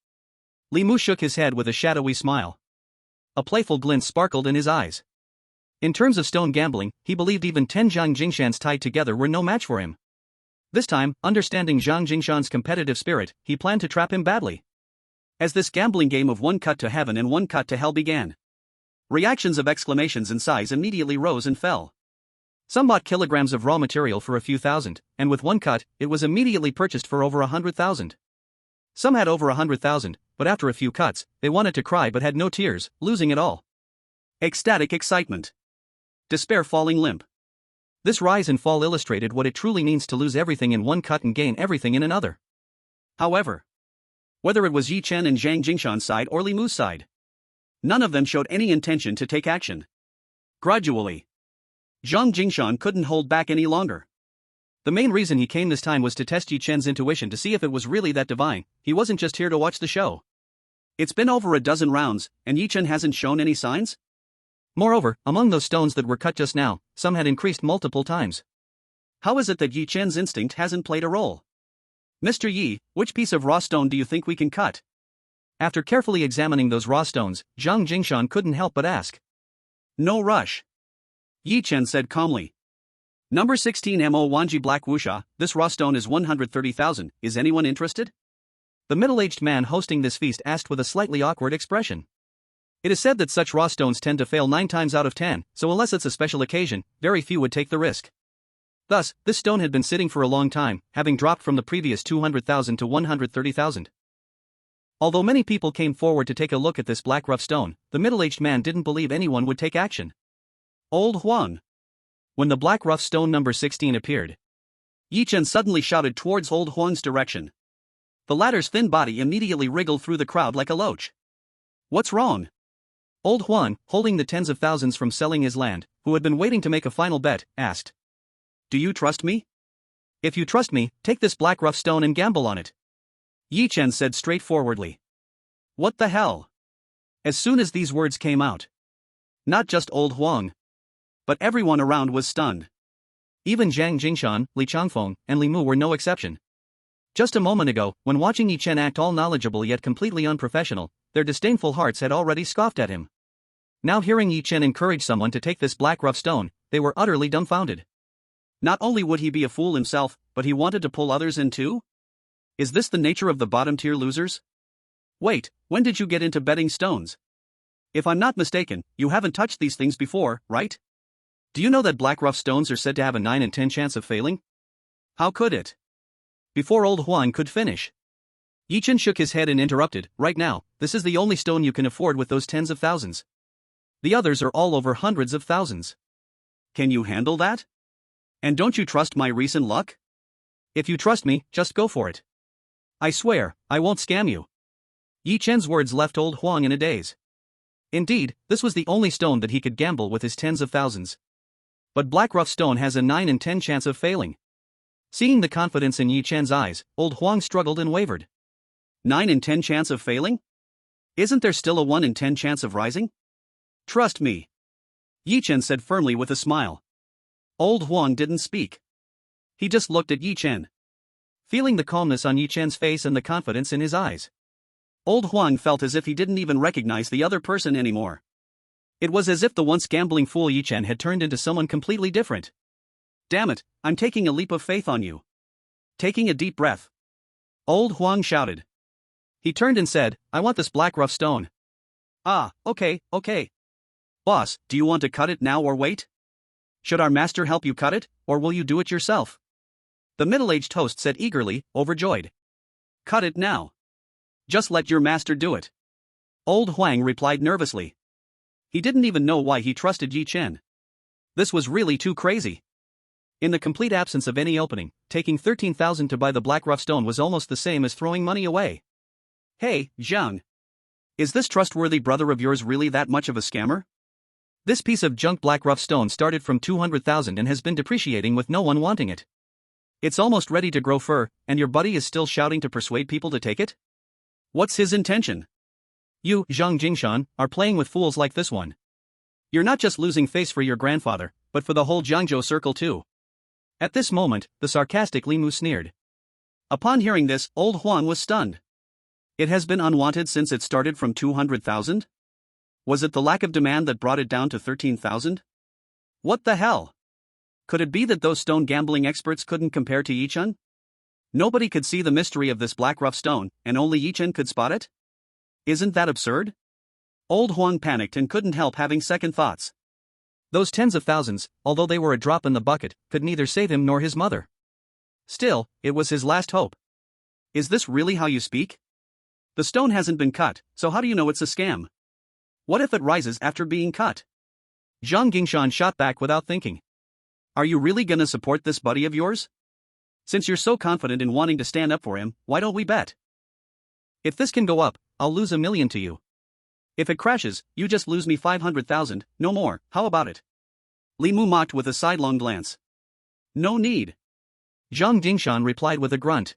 Li Mu shook his head with a shadowy smile. A playful glint sparkled in his eyes. In terms of stone gambling, he believed even 10 Zhang Jingshans tied together were no match for him. This time, understanding Zhang Jingshan's competitive spirit, he planned to trap him badly. As this gambling game of one cut to heaven and one cut to hell began, reactions of exclamations and sighs immediately rose and fell. Some bought kilograms of raw material for a few thousand, and with one cut, it was immediately purchased for over 100,000. Some had over 100,000, but after a few cuts, they wanted to cry but had no tears, losing it all. Ecstatic excitement. despair falling limp. This rise and fall illustrated what it truly means to lose everything in one cut and gain everything in another. However, whether it was Yi Chen and Zhang Jingshan's side or Li Mu's side, none of them showed any intention to take action. Gradually, Zhang Jingshan couldn't hold back any longer. The main reason he came this time was to test Yi Chen's intuition to see if it was really that divine. He wasn't just here to watch the show. It's been over a dozen rounds, and Yi Chen hasn't shown any signs? Moreover, among those stones that were cut just now, some had increased multiple times. How is it that Yi Chen's instinct hasn't played a role? Mr. Yi, which piece of raw stone do you think we can cut? After carefully examining those raw stones, Zhang Jingshan couldn't help but ask. No rush. Yi Chen said calmly. Number 16 Mo Wanji Black Wuxia, this raw stone is 130,000, is anyone interested? The middle-aged man hosting this feast asked with a slightly awkward expression. It is said that such raw stones tend to fail 9 times out of 10, so unless it's a special occasion, very few would take the risk. Thus, this stone had been sitting for a long time, having dropped from the previous 200,000 to 130,000. Although many people came forward to take a look at this black rough stone, the middle-aged man didn't believe anyone would take action. Old Huang. When the black rough stone number 16 appeared, Yi Chen suddenly shouted towards Old Huang's direction. The latter's thin body immediately wriggled through the crowd like a loach. What's wrong? Old Huang, holding the tens of thousands from selling his land, who had been waiting to make a final bet, asked. Do you trust me? If you trust me, take this black rough stone and gamble on it. Yi Chen said straightforwardly. What the hell? As soon as these words came out, not just Old Huang, but everyone around was stunned. Even Zhang Jingshan, Li Changfeng, and Li Mu were no exception. Just a moment ago, when watching Yi Chen act all knowledgeable yet completely unprofessional, their disdainful hearts had already scoffed at him. Now hearing Yi Chen encourage someone to take this black rough stone, they were utterly dumbfounded. Not only would he be a fool himself, but he wanted to pull others in too? Is this the nature of the bottom-tier losers? Wait, when did you get into betting stones? If I'm not mistaken, you haven't touched these things before, right? Do you know that black rough stones are said to have a 9 in 10 chance of failing? How could it? Before Old Huang could finish, Yi Chen shook his head and interrupted. Right now, this is the only stone you can afford with those tens of thousands. The others are all over hundreds of thousands. Can you handle that? And don't you trust my recent luck? If you trust me, just go for it. I swear, I won't scam you. Yi Chen's words left Old Huang in a daze. Indeed, this was the only stone that he could gamble with his tens of thousands. But black rough stone has a 9 in 10 chance of failing. Seeing the confidence in Yi Chen's eyes, Old Huang struggled and wavered. 9 in 10 chance of failing? Isn't there still a 1 in 10 chance of rising? Trust me. Yi Chen said firmly with a smile. Old Huang didn't speak. He just looked at Yi Chen. Feeling the calmness on Yi Chen's face and the confidence in his eyes, Old Huang felt as if he didn't even recognize the other person anymore. It was as if the once gambling fool Yi Chen had turned into someone completely different. Damn it, I'm taking a leap of faith on you. Taking a deep breath, Old Huang shouted. He turned and said, I want this black rough stone. Ah, okay. Boss, do you want to cut it now or wait? Should our master help you cut it, or will you do it yourself? The middle-aged host said eagerly, overjoyed. Cut it now. Just let your master do it. Old Huang replied nervously. He didn't even know why he trusted Yi Chen. This was really too crazy. In the complete absence of any opening, taking 13,000 to buy the black rough stone was almost the same as throwing money away. Hey, Zhang. Is this trustworthy brother of yours really that much of a scammer? This piece of junk black rough stone started from 200,000 and has been depreciating with no one wanting it. It's almost ready to grow fur, and your buddy is still shouting to persuade people to take it? What's his intention? You, Zhang Jingshan, are playing with fools like this one. You're not just losing face for your grandfather, but for the whole Jiangzhou circle too. At this moment, the sarcastic Li Mu sneered. Upon hearing this, Old Huang was stunned. It has been unwanted since it started from 200,000? Was it the lack of demand that brought it down to 13,000? What the hell? Could it be that those stone gambling experts couldn't compare to Yi Chen? Nobody could see the mystery of this black rough stone, and only Yi Chen could spot it? Isn't that absurd? Old Huang panicked and couldn't help having second thoughts. Those tens of thousands, although they were a drop in the bucket, could neither save him nor his mother. Still, it was his last hope. Is this really how you speak? The stone hasn't been cut, so how do you know it's a scam? What if it rises after being cut? Zhang Gingshan shot back without thinking. Are you really gonna support this buddy of yours? Since you're so confident in wanting to stand up for him, why don't we bet? If this can go up, I'll lose $1 million to you. If it crashes, you just lose me 500,000, no more, how about it? Li Mu mocked with a sidelong glance. No need. Zhang Jingshan replied with a grunt.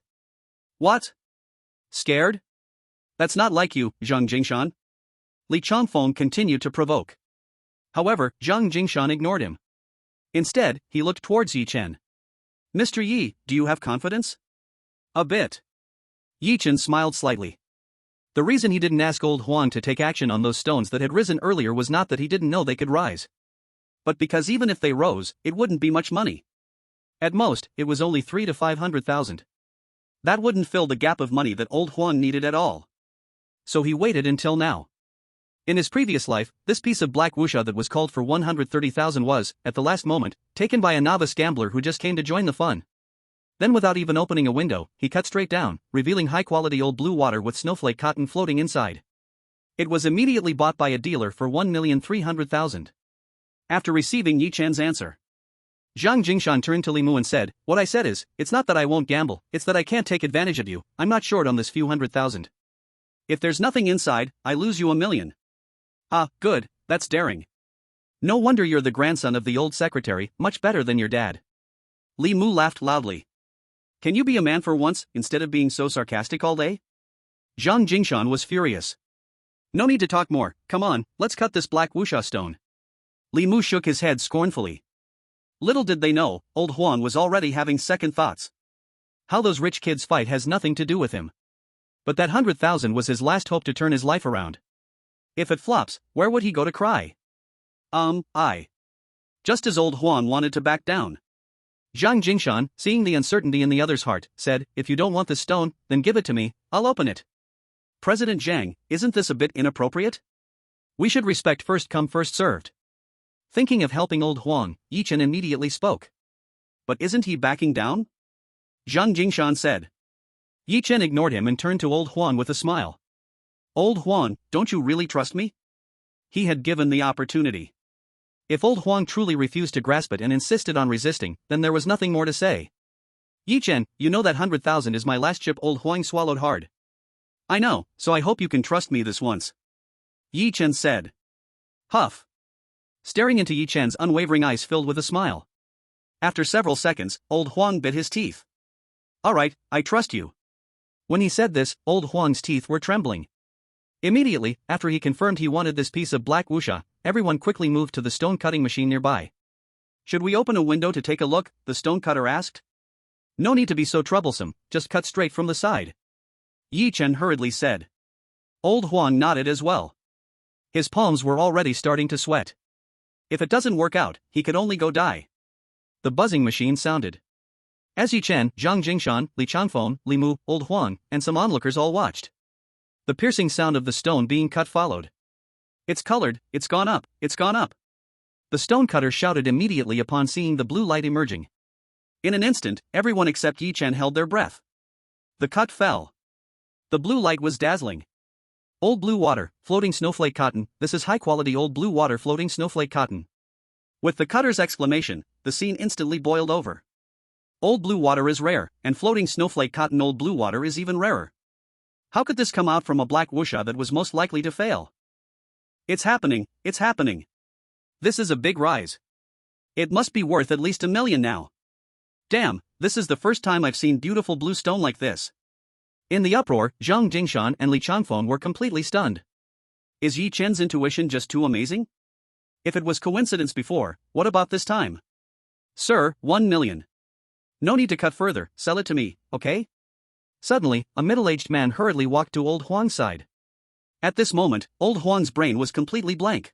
What? Scared? That's not like you, Zhang Jingshan. Li Changfeng continued to provoke. However, Zhang Jingshan ignored him. Instead, he looked towards Yi Chen. Mr. Yi, do you have confidence? A bit. Yi Chen smiled slightly. The reason he didn't ask old Huang to take action on those stones that had risen earlier was not that he didn't know they could rise, but because even if they rose, it wouldn't be much money. At most, it was only 300 to 500,000. That wouldn't fill the gap of money that old Huang needed at all. So he waited until now. In his previous life, this piece of black wuxia that was called for 130,000 was, at the last moment, taken by a novice gambler who just came to join the fun. Then without even opening a window, he cut straight down, revealing high-quality old blue water with snowflake cotton floating inside. It was immediately bought by a dealer for 1,300,000. After receiving Yi Chen's answer, Zhang Jingshan turned to Li Mu and said, "What I said is, it's not that I won't gamble, it's that I can't take advantage of you. I'm not short on this few 100,000. If there's nothing inside, I lose you $1 million. Ah, good, that's daring. No wonder you're the grandson of the old secretary, much better than your dad." Li Mu laughed loudly. Can you be a man for once, instead of being so sarcastic all day? Zhang Jingshan was furious. No need to talk more, come on, let's cut this black wuxia stone. Li Mu shook his head scornfully. Little did they know, old Huang was already having second thoughts. How those rich kids fight has nothing to do with him. But that 100,000 was his last hope to turn his life around. If it flops, where would he go to cry? Just as old Huang wanted to back down. Zhang Jingshan, seeing the uncertainty in the other's heart, said, "If you don't want this stone, then give it to me, I'll open it." President Zhang, isn't this a bit inappropriate? We should respect first come first served. Thinking of helping old Huang, Yi Chen immediately spoke. But isn't he backing down? Zhang Jingshan said. Yi Chen ignored him and turned to old Huang with a smile. Old Huang, don't you really trust me? He had given the opportunity. If old Huang truly refused to grasp it and insisted on resisting, then there was nothing more to say. Yi Chen, you know that 100,000 is my last chip. Old Huang swallowed hard. I know, so I hope you can trust me this once. Yi Chen said. Huff. Staring into Yi Chen's unwavering eyes filled with a smile. After several seconds, old Huang bit his teeth. Alright, I trust you. When he said this, old Huang's teeth were trembling. Immediately, after he confirmed he wanted this piece of black wuxia, everyone quickly moved to the stone cutting machine nearby. Should we open a window to take a look? The stone cutter asked. No need to be so troublesome, just cut straight from the side. Yi Chen hurriedly said. Old Huang nodded as well. His palms were already starting to sweat. If it doesn't work out, he could only go die. The buzzing machine sounded. As Yi Chen, Zhang Jingshan, Li Changfeng, Li Mu, old Huang, and some onlookers all watched. The piercing sound of the stone being cut followed. It's colored, it's gone up, it's gone up. The stone cutter shouted immediately upon seeing the blue light emerging. In an instant, everyone except Yi Chen held their breath. The cut fell. The blue light was dazzling. Old blue water, floating snowflake cotton, this is high-quality old blue water floating snowflake cotton. With the cutter's exclamation, the scene instantly boiled over. Old blue water is rare, and floating snowflake cotton old blue water is even rarer. How could this come out from a black wuxia that was most likely to fail? It's happening, it's happening. This is a big rise. It must be worth at least $1 million now. Damn, this is the first time I've seen beautiful blue stone like this. In the uproar, Zhang Jingshan and Li Changfeng were completely stunned. Is Yi Chen's intuition just too amazing? If it was coincidence before, what about this time? Sir, 1 million. No need to cut further, sell it to me, okay? Suddenly, a middle-aged man hurriedly walked to old Huang's side. At this moment, old Huang's brain was completely blank.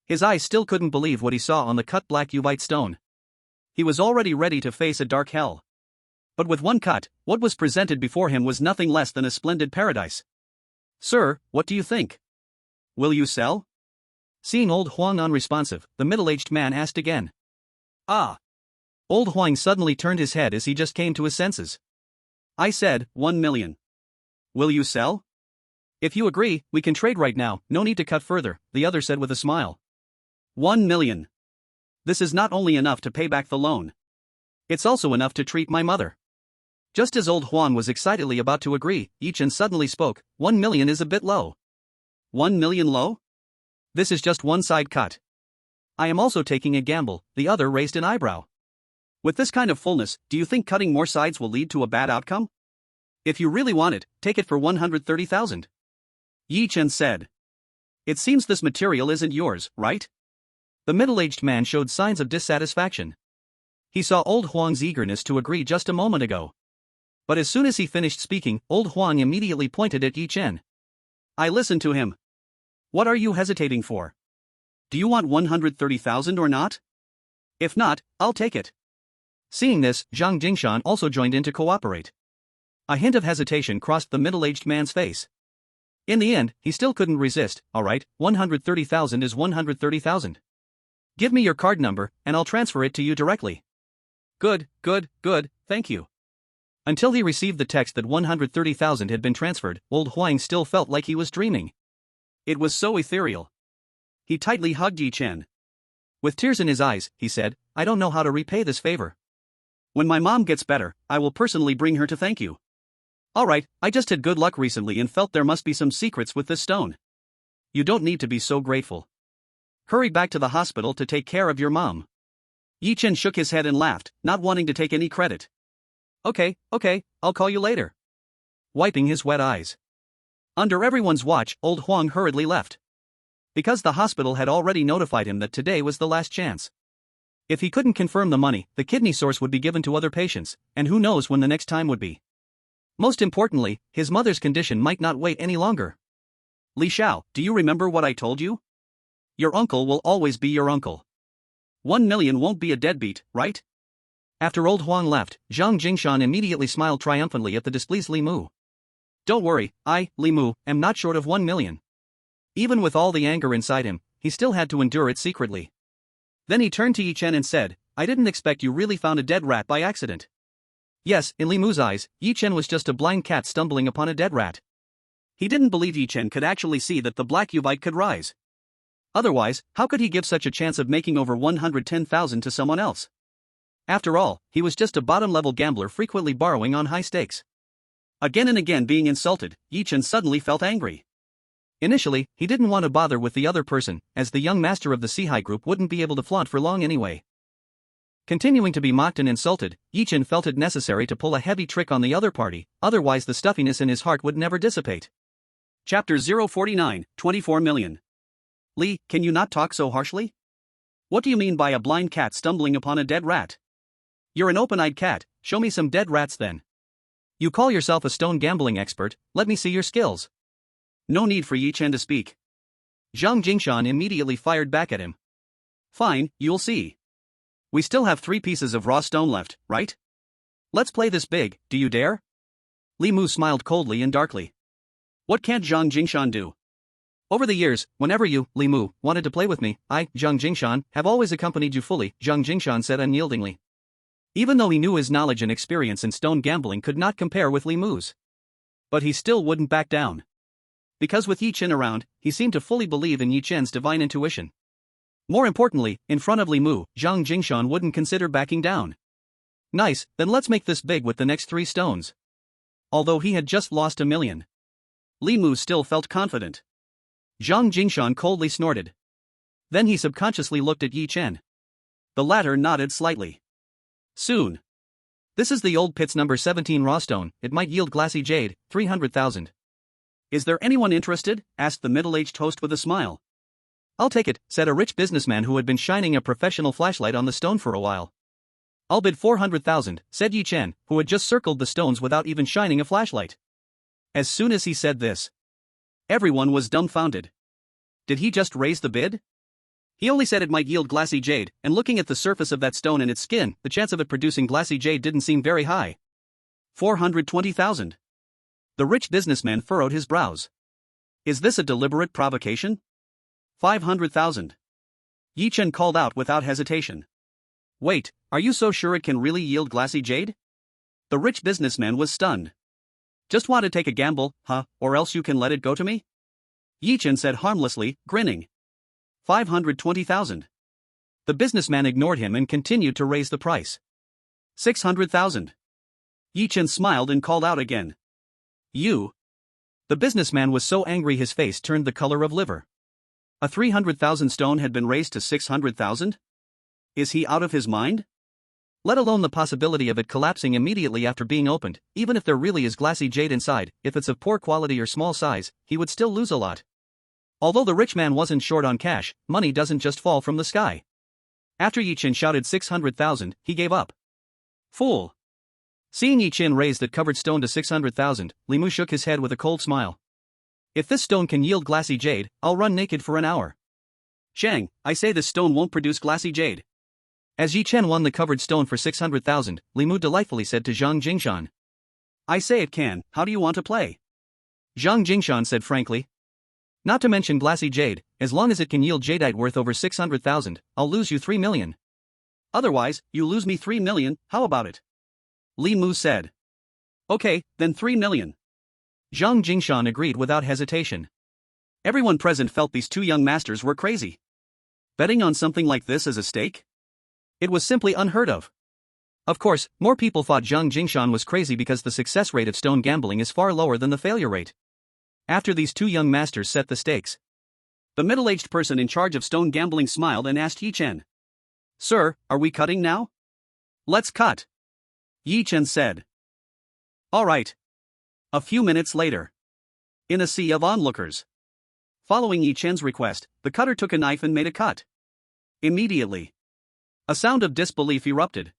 His eyes still couldn't believe what he saw on the cut black uvite stone. He was already ready to face a dark hell. But with one cut, what was presented before him was nothing less than a splendid paradise. Sir, what do you think? Will you sell? Seeing old Huang unresponsive, the middle-aged man asked again. Ah! Old Huang suddenly turned his head as he just came to his senses. I said, 1 million. Will you sell? If you agree, we can trade right now, no need to cut further, the other said with a smile. 1 million. This is not only enough to pay back the loan. It's also enough to treat my mother. Just as old Juan was excitedly about to agree, Yichen suddenly spoke. 1 million is a bit low. 1 million low? This is just one side cut. I am also taking a gamble, the other raised an eyebrow. With this kind of fullness, do you think cutting more sides will lead to a bad outcome? If you really want it, take it for 130,000. Yichen said. It seems this material isn't yours, right? The middle-aged man showed signs of dissatisfaction. He saw old Huang's eagerness to agree just a moment ago. But as soon as he finished speaking, old Huang immediately pointed at Yichen. I listened to him. What are you hesitating for? Do you want 130,000 or not? If not, I'll take it. Seeing this, Zhang Jingshan also joined in to cooperate. A hint of hesitation crossed the middle-aged man's face. In the end, he still couldn't resist. Alright, 130,000 is 130,000. Give me your card number, and I'll transfer it to you directly. Good, thank you. Until he received the text that 130,000 had been transferred, old Huang still felt like he was dreaming. It was so ethereal. He tightly hugged Yichen. With tears in his eyes, he said, I don't know how to repay this favor. When my mom gets better, I will personally bring her to thank you. Alright, I just had good luck recently and felt there must be some secrets with this stone. You don't need to be so grateful. Hurry back to the hospital to take care of your mom. Yichen shook his head and laughed, not wanting to take any credit. Okay, I'll call you later. Wiping his wet eyes. Under everyone's watch, old Huang hurriedly left. Because the hospital had already notified him that today was the last chance. If he couldn't confirm the money, the kidney source would be given to other patients, and who knows when the next time would be. Most importantly, his mother's condition might not wait any longer. Li Xiao, do you remember what I told you? Your uncle will always be your uncle. 1 million won't be a deadbeat, right? After old Huang left, Zhang Jingshan immediately smiled triumphantly at the displeased Li Mu. Don't worry, I, Li Mu, am not short of 1 million. Even with all the anger inside him, he still had to endure it secretly. Then he turned to Yichen and said, I didn't expect you really found a dead rat by accident. Yes, in Li Mu's eyes, Yichen was just a blind cat stumbling upon a dead rat. He didn't believe Yichen could actually see that the black Yuvite could rise. Otherwise, how could he give such a chance of making over 110,000 to someone else? After all, he was just a bottom-level gambler frequently borrowing on high stakes. Again and again being insulted, Yichen suddenly felt angry. Initially, he didn't want to bother with the other person, as the young master of the Sihai group wouldn't be able to flaunt for long anyway. Continuing to be mocked and insulted, Yichen felt it necessary to pull a heavy trick on the other party, otherwise the stuffiness in his heart would never dissipate. Chapter 049, 24 million. Li, can you not talk so harshly? What do you mean by a blind cat stumbling upon a dead rat? You're an open-eyed cat, show me some dead rats then. You call yourself a stone gambling expert, let me see your skills. No need for Yichen to speak. Zhang Jingshan immediately fired back at him. Fine, you'll see. We still have 3 pieces of raw stone left, right? Let's play this big, do you dare? Li Mu smiled coldly and darkly. What can't Zhang Jingshan do? Over the years, whenever you, Li Mu, wanted to play with me, I, Zhang Jingshan, have always accompanied you fully, Zhang Jingshan said unyieldingly. Even though he knew his knowledge and experience in stone gambling could not compare with Li Mu's. But he still wouldn't back down. Because with Yichen around, he seemed to fully believe in Yichen's divine intuition. More importantly, in front of Li Mu, Zhang Jingshan wouldn't consider backing down. Nice, then let's make this big with the next 3 stones. Although he had just lost 1 million. Li Mu still felt confident. Zhang Jingshan coldly snorted. Then he subconsciously looked at Yichen. The latter nodded slightly. Soon. This is the old pit's number 17 raw stone, it might yield glassy jade, 300,000. Is there anyone interested? Asked the middle-aged host with a smile. I'll take it, said a rich businessman who had been shining a professional flashlight on the stone for a while. I'll bid 400,000, said Yichen, who had just circled the stones without even shining a flashlight. As soon as he said this, everyone was dumbfounded. Did he just raise the bid? He only said it might yield glassy jade, and looking at the surface of that stone and its skin, the chance of it producing glassy jade didn't seem very high. 420,000. The rich businessman furrowed his brows. Is this a deliberate provocation? 500,000. Yichen called out without hesitation. Wait, are you so sure it can really yield glassy jade? The rich businessman was stunned. Just want to take a gamble, huh, or else you can let it go to me? Yichen said harmlessly, grinning. 520,000. The businessman ignored him and continued to raise the price. 600,000. Yi Chen smiled and called out again. You. The businessman was so angry his face turned the color of liver. A 300,000 stone had been raised to 600,000? Is he out of his mind? Let alone the possibility of it collapsing immediately after being opened, even if there really is glassy jade inside, if it's of poor quality or small size, he would still lose a lot. Although the rich man wasn't short on cash, money doesn't just fall from the sky. After Yi Chen shouted 600,000, he gave up. Fool. Seeing Yi Chen raise that covered stone to 600,000, Li Mu shook his head with a cold smile. If this stone can yield glassy jade, I'll run naked for an hour. Shang, I say this stone won't produce glassy jade. As Yi Chen won the covered stone for 600,000, Li Mu delightfully said to Zhang Jingshan. I say it can, how do you want to play? Zhang Jingshan said frankly. Not to mention glassy jade, as long as it can yield jadeite worth over 600,000, I'll lose you 3 million. Otherwise, you lose me 3 million, how about it? Li Mu said. Okay, then 3 million. Zhang Jingshan agreed without hesitation. Everyone present felt these two young masters were crazy. Betting on something like this as a stake? It was simply unheard of. Of course, more people thought Zhang Jingshan was crazy because the success rate of stone gambling is far lower than the failure rate. After these two young masters set the stakes, the middle-aged person in charge of stone gambling smiled and asked Yi Chen. Sir, are we cutting now? Let's cut. Yi Chen said. All right. A few minutes later. In a sea of onlookers. Following Yi Chen's request, the cutter took a knife and made a cut. Immediately. A sound of disbelief erupted.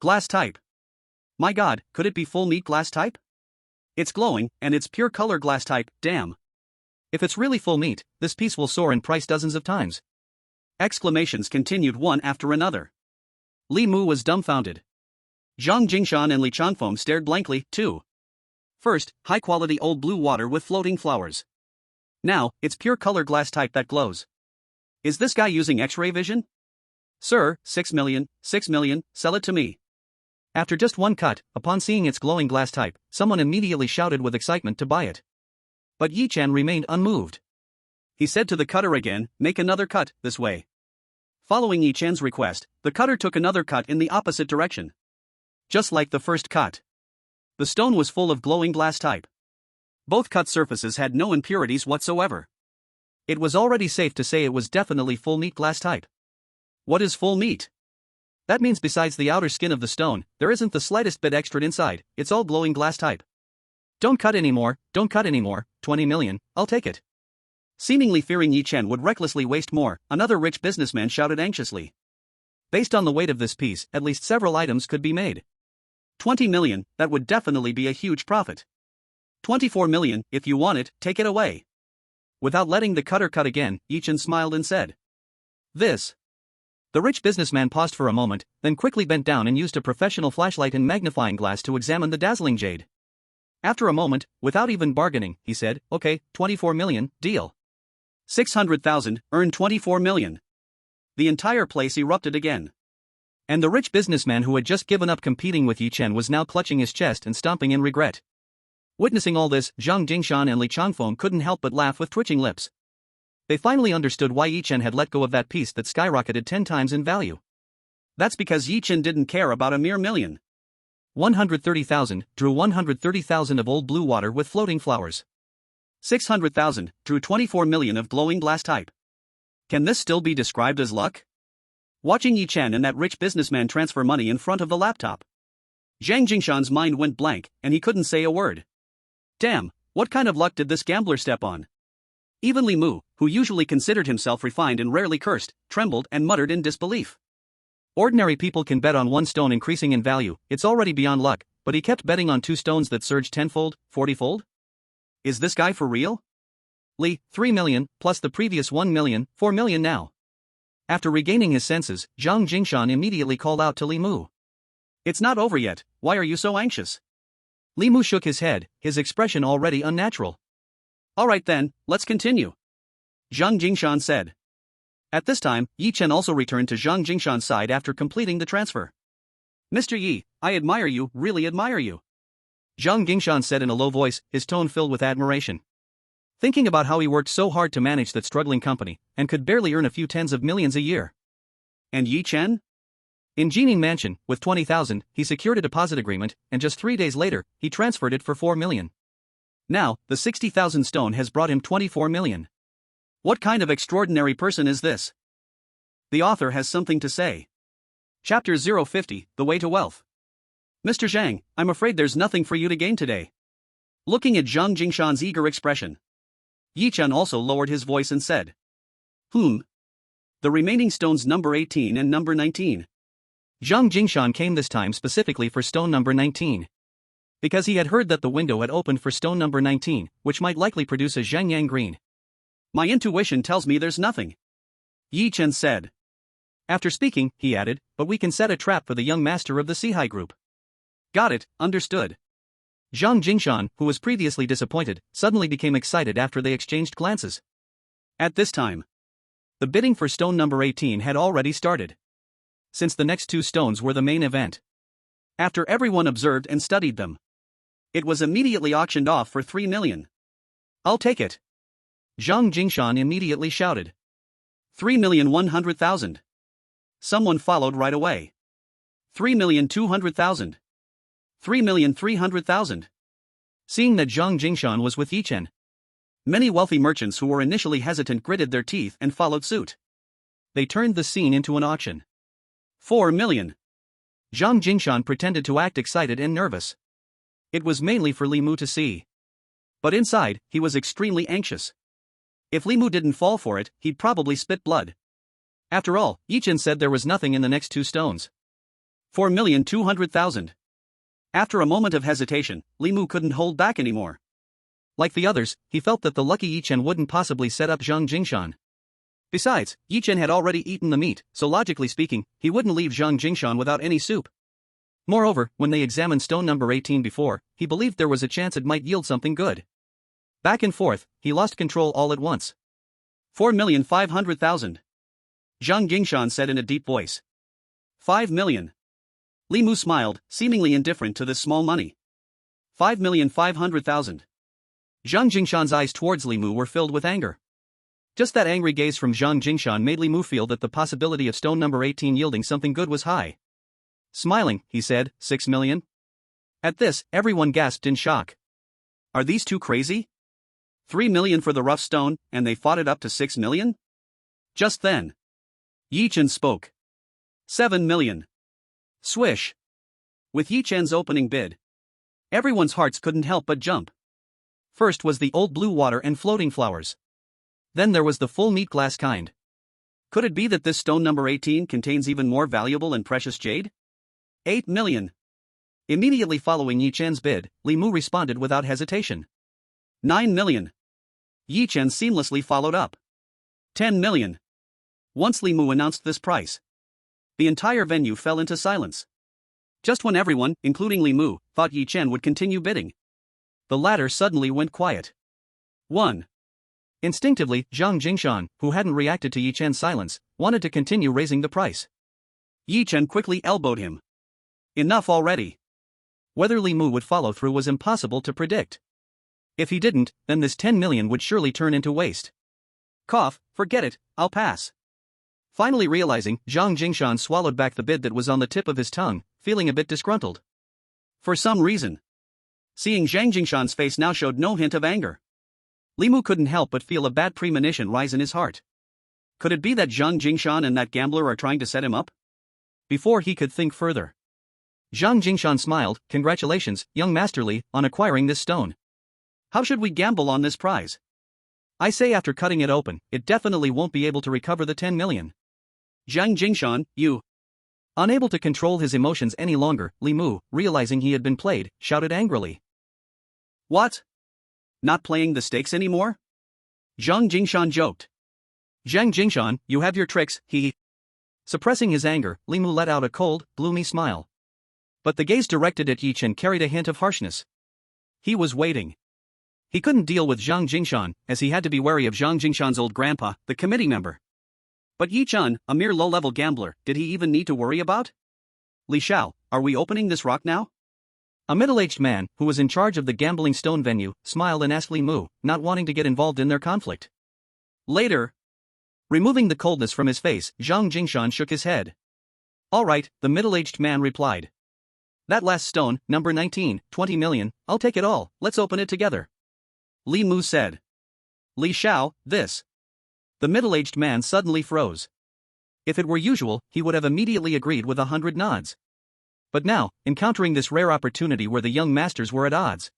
Glass type. My god, could it be full meat glass type? It's glowing, and it's pure color glass type, damn. If it's really full meat, this piece will soar in price dozens of times. Exclamations continued one after another. Li Mu was dumbfounded. Zhang Jingshan and Li Changfeng stared blankly, too. First, high-quality old blue water with floating flowers. Now, it's pure color glass type that glows. Is this guy using X-ray vision? Sir, 6 million, sell it to me. After just one cut, upon seeing its glowing glass type, someone immediately shouted with excitement to buy it. But Yi Chen remained unmoved. He said to the cutter again, make another cut, this way. Following Yi Chen's request, the cutter took another cut in the opposite direction. Just like the first cut. The stone was full of glowing glass type. Both cut surfaces had no impurities whatsoever. It was already safe to say it was definitely full meat glass type. What is full meat? That means besides the outer skin of the stone, there isn't the slightest bit extra inside, it's all glowing glass type. Don't cut anymore, 20 million, I'll take it. Seemingly fearing Yi Chen would recklessly waste more, another rich businessman shouted anxiously. Based on the weight of this piece, at least several items could be made. 20 million, that would definitely be a huge profit. 24 million, if you want it, take it away. Without letting the cutter cut again, Yi Chen smiled and said. This. The rich businessman paused for a moment, then quickly bent down and used a professional flashlight and magnifying glass to examine the dazzling jade. After a moment, without even bargaining, he said, okay, 24 million, deal. 600,000, earn 24 million. The entire place erupted again. And the rich businessman who had just given up competing with Yi Chen was now clutching his chest and stomping in regret. Witnessing all this, Zhang Jingshan and Li Changfeng couldn't help but laugh with twitching lips. They finally understood why Yi Chen had let go of that piece that skyrocketed 10 times in value. That's because Yi Chen didn't care about a mere million. 130,000 drew 130,000 of old blue water with floating flowers. 600,000 drew 24 million of glowing glass type. Can this still be described as luck? Watching Yi Chen and that rich businessman transfer money in front of the laptop, Zhang Jingshan's mind went blank, and he couldn't say a word. Damn, what kind of luck did this gambler step on? Even Li Mu, who usually considered himself refined and rarely cursed, trembled and muttered in disbelief. Ordinary people can bet on one stone increasing in value, it's already beyond luck, but he kept betting on two stones that surged 10-fold, 40-fold? Is this guy for real? Li, 3 million, plus the previous 1 million, 4 million now. After regaining his senses, Zhang Jingshan immediately called out to Li Mu. It's not over yet, why are you so anxious? Li Mu shook his head, his expression already unnatural. Alright then, let's continue. Zhang Jingshan said. At this time, Yi Chen also returned to Zhang Jingshan's side after completing the transfer. Mr. Yi, I admire you, really admire you. Zhang Jingshan said in a low voice, his tone filled with admiration. thinking about how he worked so hard to manage that struggling company, and could barely earn a few tens of millions a year. And Yi Chen? In Jining Mansion, with 20,000, he secured a deposit agreement, and just 3 days later, he transferred it for 4 million. Now, the 60,000 stone has brought him 24 million. What kind of extraordinary person is this? The author has something to say. Chapter 050, The Way to Wealth. Mr. Zhang, I'm afraid there's nothing for you to gain today. Looking at Zhang Jingshan's eager expression, Yi Chen also lowered his voice and said, The remaining stones number 18 and number 19. Zhang Jingshan came this time specifically for stone number 19. Because he had heard that the window had opened for stone number 19, which might likely produce a Zhangyang green. My intuition tells me there's nothing, Yi Chen said. After speaking, he added, but we can set a trap for the young master of the Sihai group. Got it, understood. Zhang Jingshan, who was previously disappointed, suddenly became excited after they exchanged glances. At this time, the bidding for stone number 18 had already started. Since the next 2 stones were the main event. After everyone observed and studied them, it was immediately auctioned off for 3 million. I'll take it. Zhang Jingshan immediately shouted. 3,100,000. Someone followed right away. 3,200,000. 3,300,000. Seeing that Zhang Jingshan was with Yi Chen, many wealthy merchants who were initially hesitant gritted their teeth and followed suit. They turned the scene into an auction. 4 million. Zhang Jingshan pretended to act excited and nervous. It was mainly for Li Mu to see. But inside, he was extremely anxious. If Li Mu didn't fall for it, he'd probably spit blood. After all, Yi Chen said there was nothing in the next 2 stones. 4,200,000. After a moment of hesitation, Li Mu couldn't hold back anymore. Like the others, he felt that the lucky Yi Chen wouldn't possibly set up Zhang Jingshan. Besides, Yi Chen had already eaten the meat, so logically speaking, he wouldn't leave Zhang Jingshan without any soup. Moreover, when they examined stone number 18 before, he believed there was a chance it might yield something good. Back and forth, he lost control all at once. 4,500,000. Zhang Jingshan said in a deep voice. 5 million. Li Mu smiled, seemingly indifferent to this small money. 5,500,000. Zhang Jingshan's eyes towards Li Mu were filled with anger. Just that angry gaze from Zhang Jingshan made Li Mu feel that the possibility of stone number 18 yielding something good was high. Smiling, he said, 6 million? At this, everyone gasped in shock. Are these two crazy? 3 million for the rough stone, and they fought it up to 6 million? Just then, Yi Chen spoke. 7 million. Swish. With Yi Chen's opening bid, everyone's hearts couldn't help but jump. First was the old blue water and floating flowers. Then there was the full meat glass kind. Could it be that this stone number 18 contains even more valuable and precious jade? 8 million. Immediately following Yi Chen's bid, Li Mu responded without hesitation. 9 million. Yi Chen seamlessly followed up. 10 million. Once Li Mu announced this price, the entire venue fell into silence. Just when everyone, including Li Mu, thought Yi Chen would continue bidding, the latter suddenly went quiet. 1. Instinctively, Zhang Jingshan, who hadn't reacted to Yi Chen's silence, wanted to continue raising the price. Yi Chen quickly elbowed him. Enough already. Whether Li Mu would follow through was impossible to predict. If he didn't, then this 10 million would surely turn into waste. Cough, forget it, I'll pass. Finally realizing, Zhang Jingshan swallowed back the bid that was on the tip of his tongue, feeling a bit disgruntled. For some reason, seeing Zhang Jingshan's face now showed no hint of anger. Li Mu couldn't help but feel a bad premonition rise in his heart. Could it be that Zhang Jingshan and that gambler are trying to set him up? Before he could think further, Zhang Jingshan smiled. Congratulations, young Master Li, on acquiring this stone. How should we gamble on this prize? I say after cutting it open, it definitely won't be able to recover the 10 million. Zhang Jingshan, you. Unable to control his emotions any longer, Li Mu, realizing he had been played, shouted angrily. What? Not playing the stakes anymore? Zhang Jingshan joked. Zhang Jingshan, you have your tricks, he. Suppressing his anger, Li Mu let out a cold, gloomy smile. But the gaze directed at Yi Chen carried a hint of harshness. He was waiting. He couldn't deal with Zhang Jingshan, as he had to be wary of Zhang Jingshan's old grandpa, the committee member. But Yi Chen, a mere low-level gambler, did he even need to worry about? Li Xiao, are we opening this rock now? A middle-aged man, who was in charge of the gambling stone venue, smiled and asked Li Mu, not wanting to get involved in their conflict. Later, removing the coldness from his face, Zhang Jingshan shook his head. All right, the middle-aged man replied. That last stone, number 19, 20 million, I'll take it all, let's open it together. Li Mu said. Li Xiao, this. The middle-aged man suddenly froze. If it were usual, he would have immediately agreed with 100 nods. But now, encountering this rare opportunity where the young masters were at odds,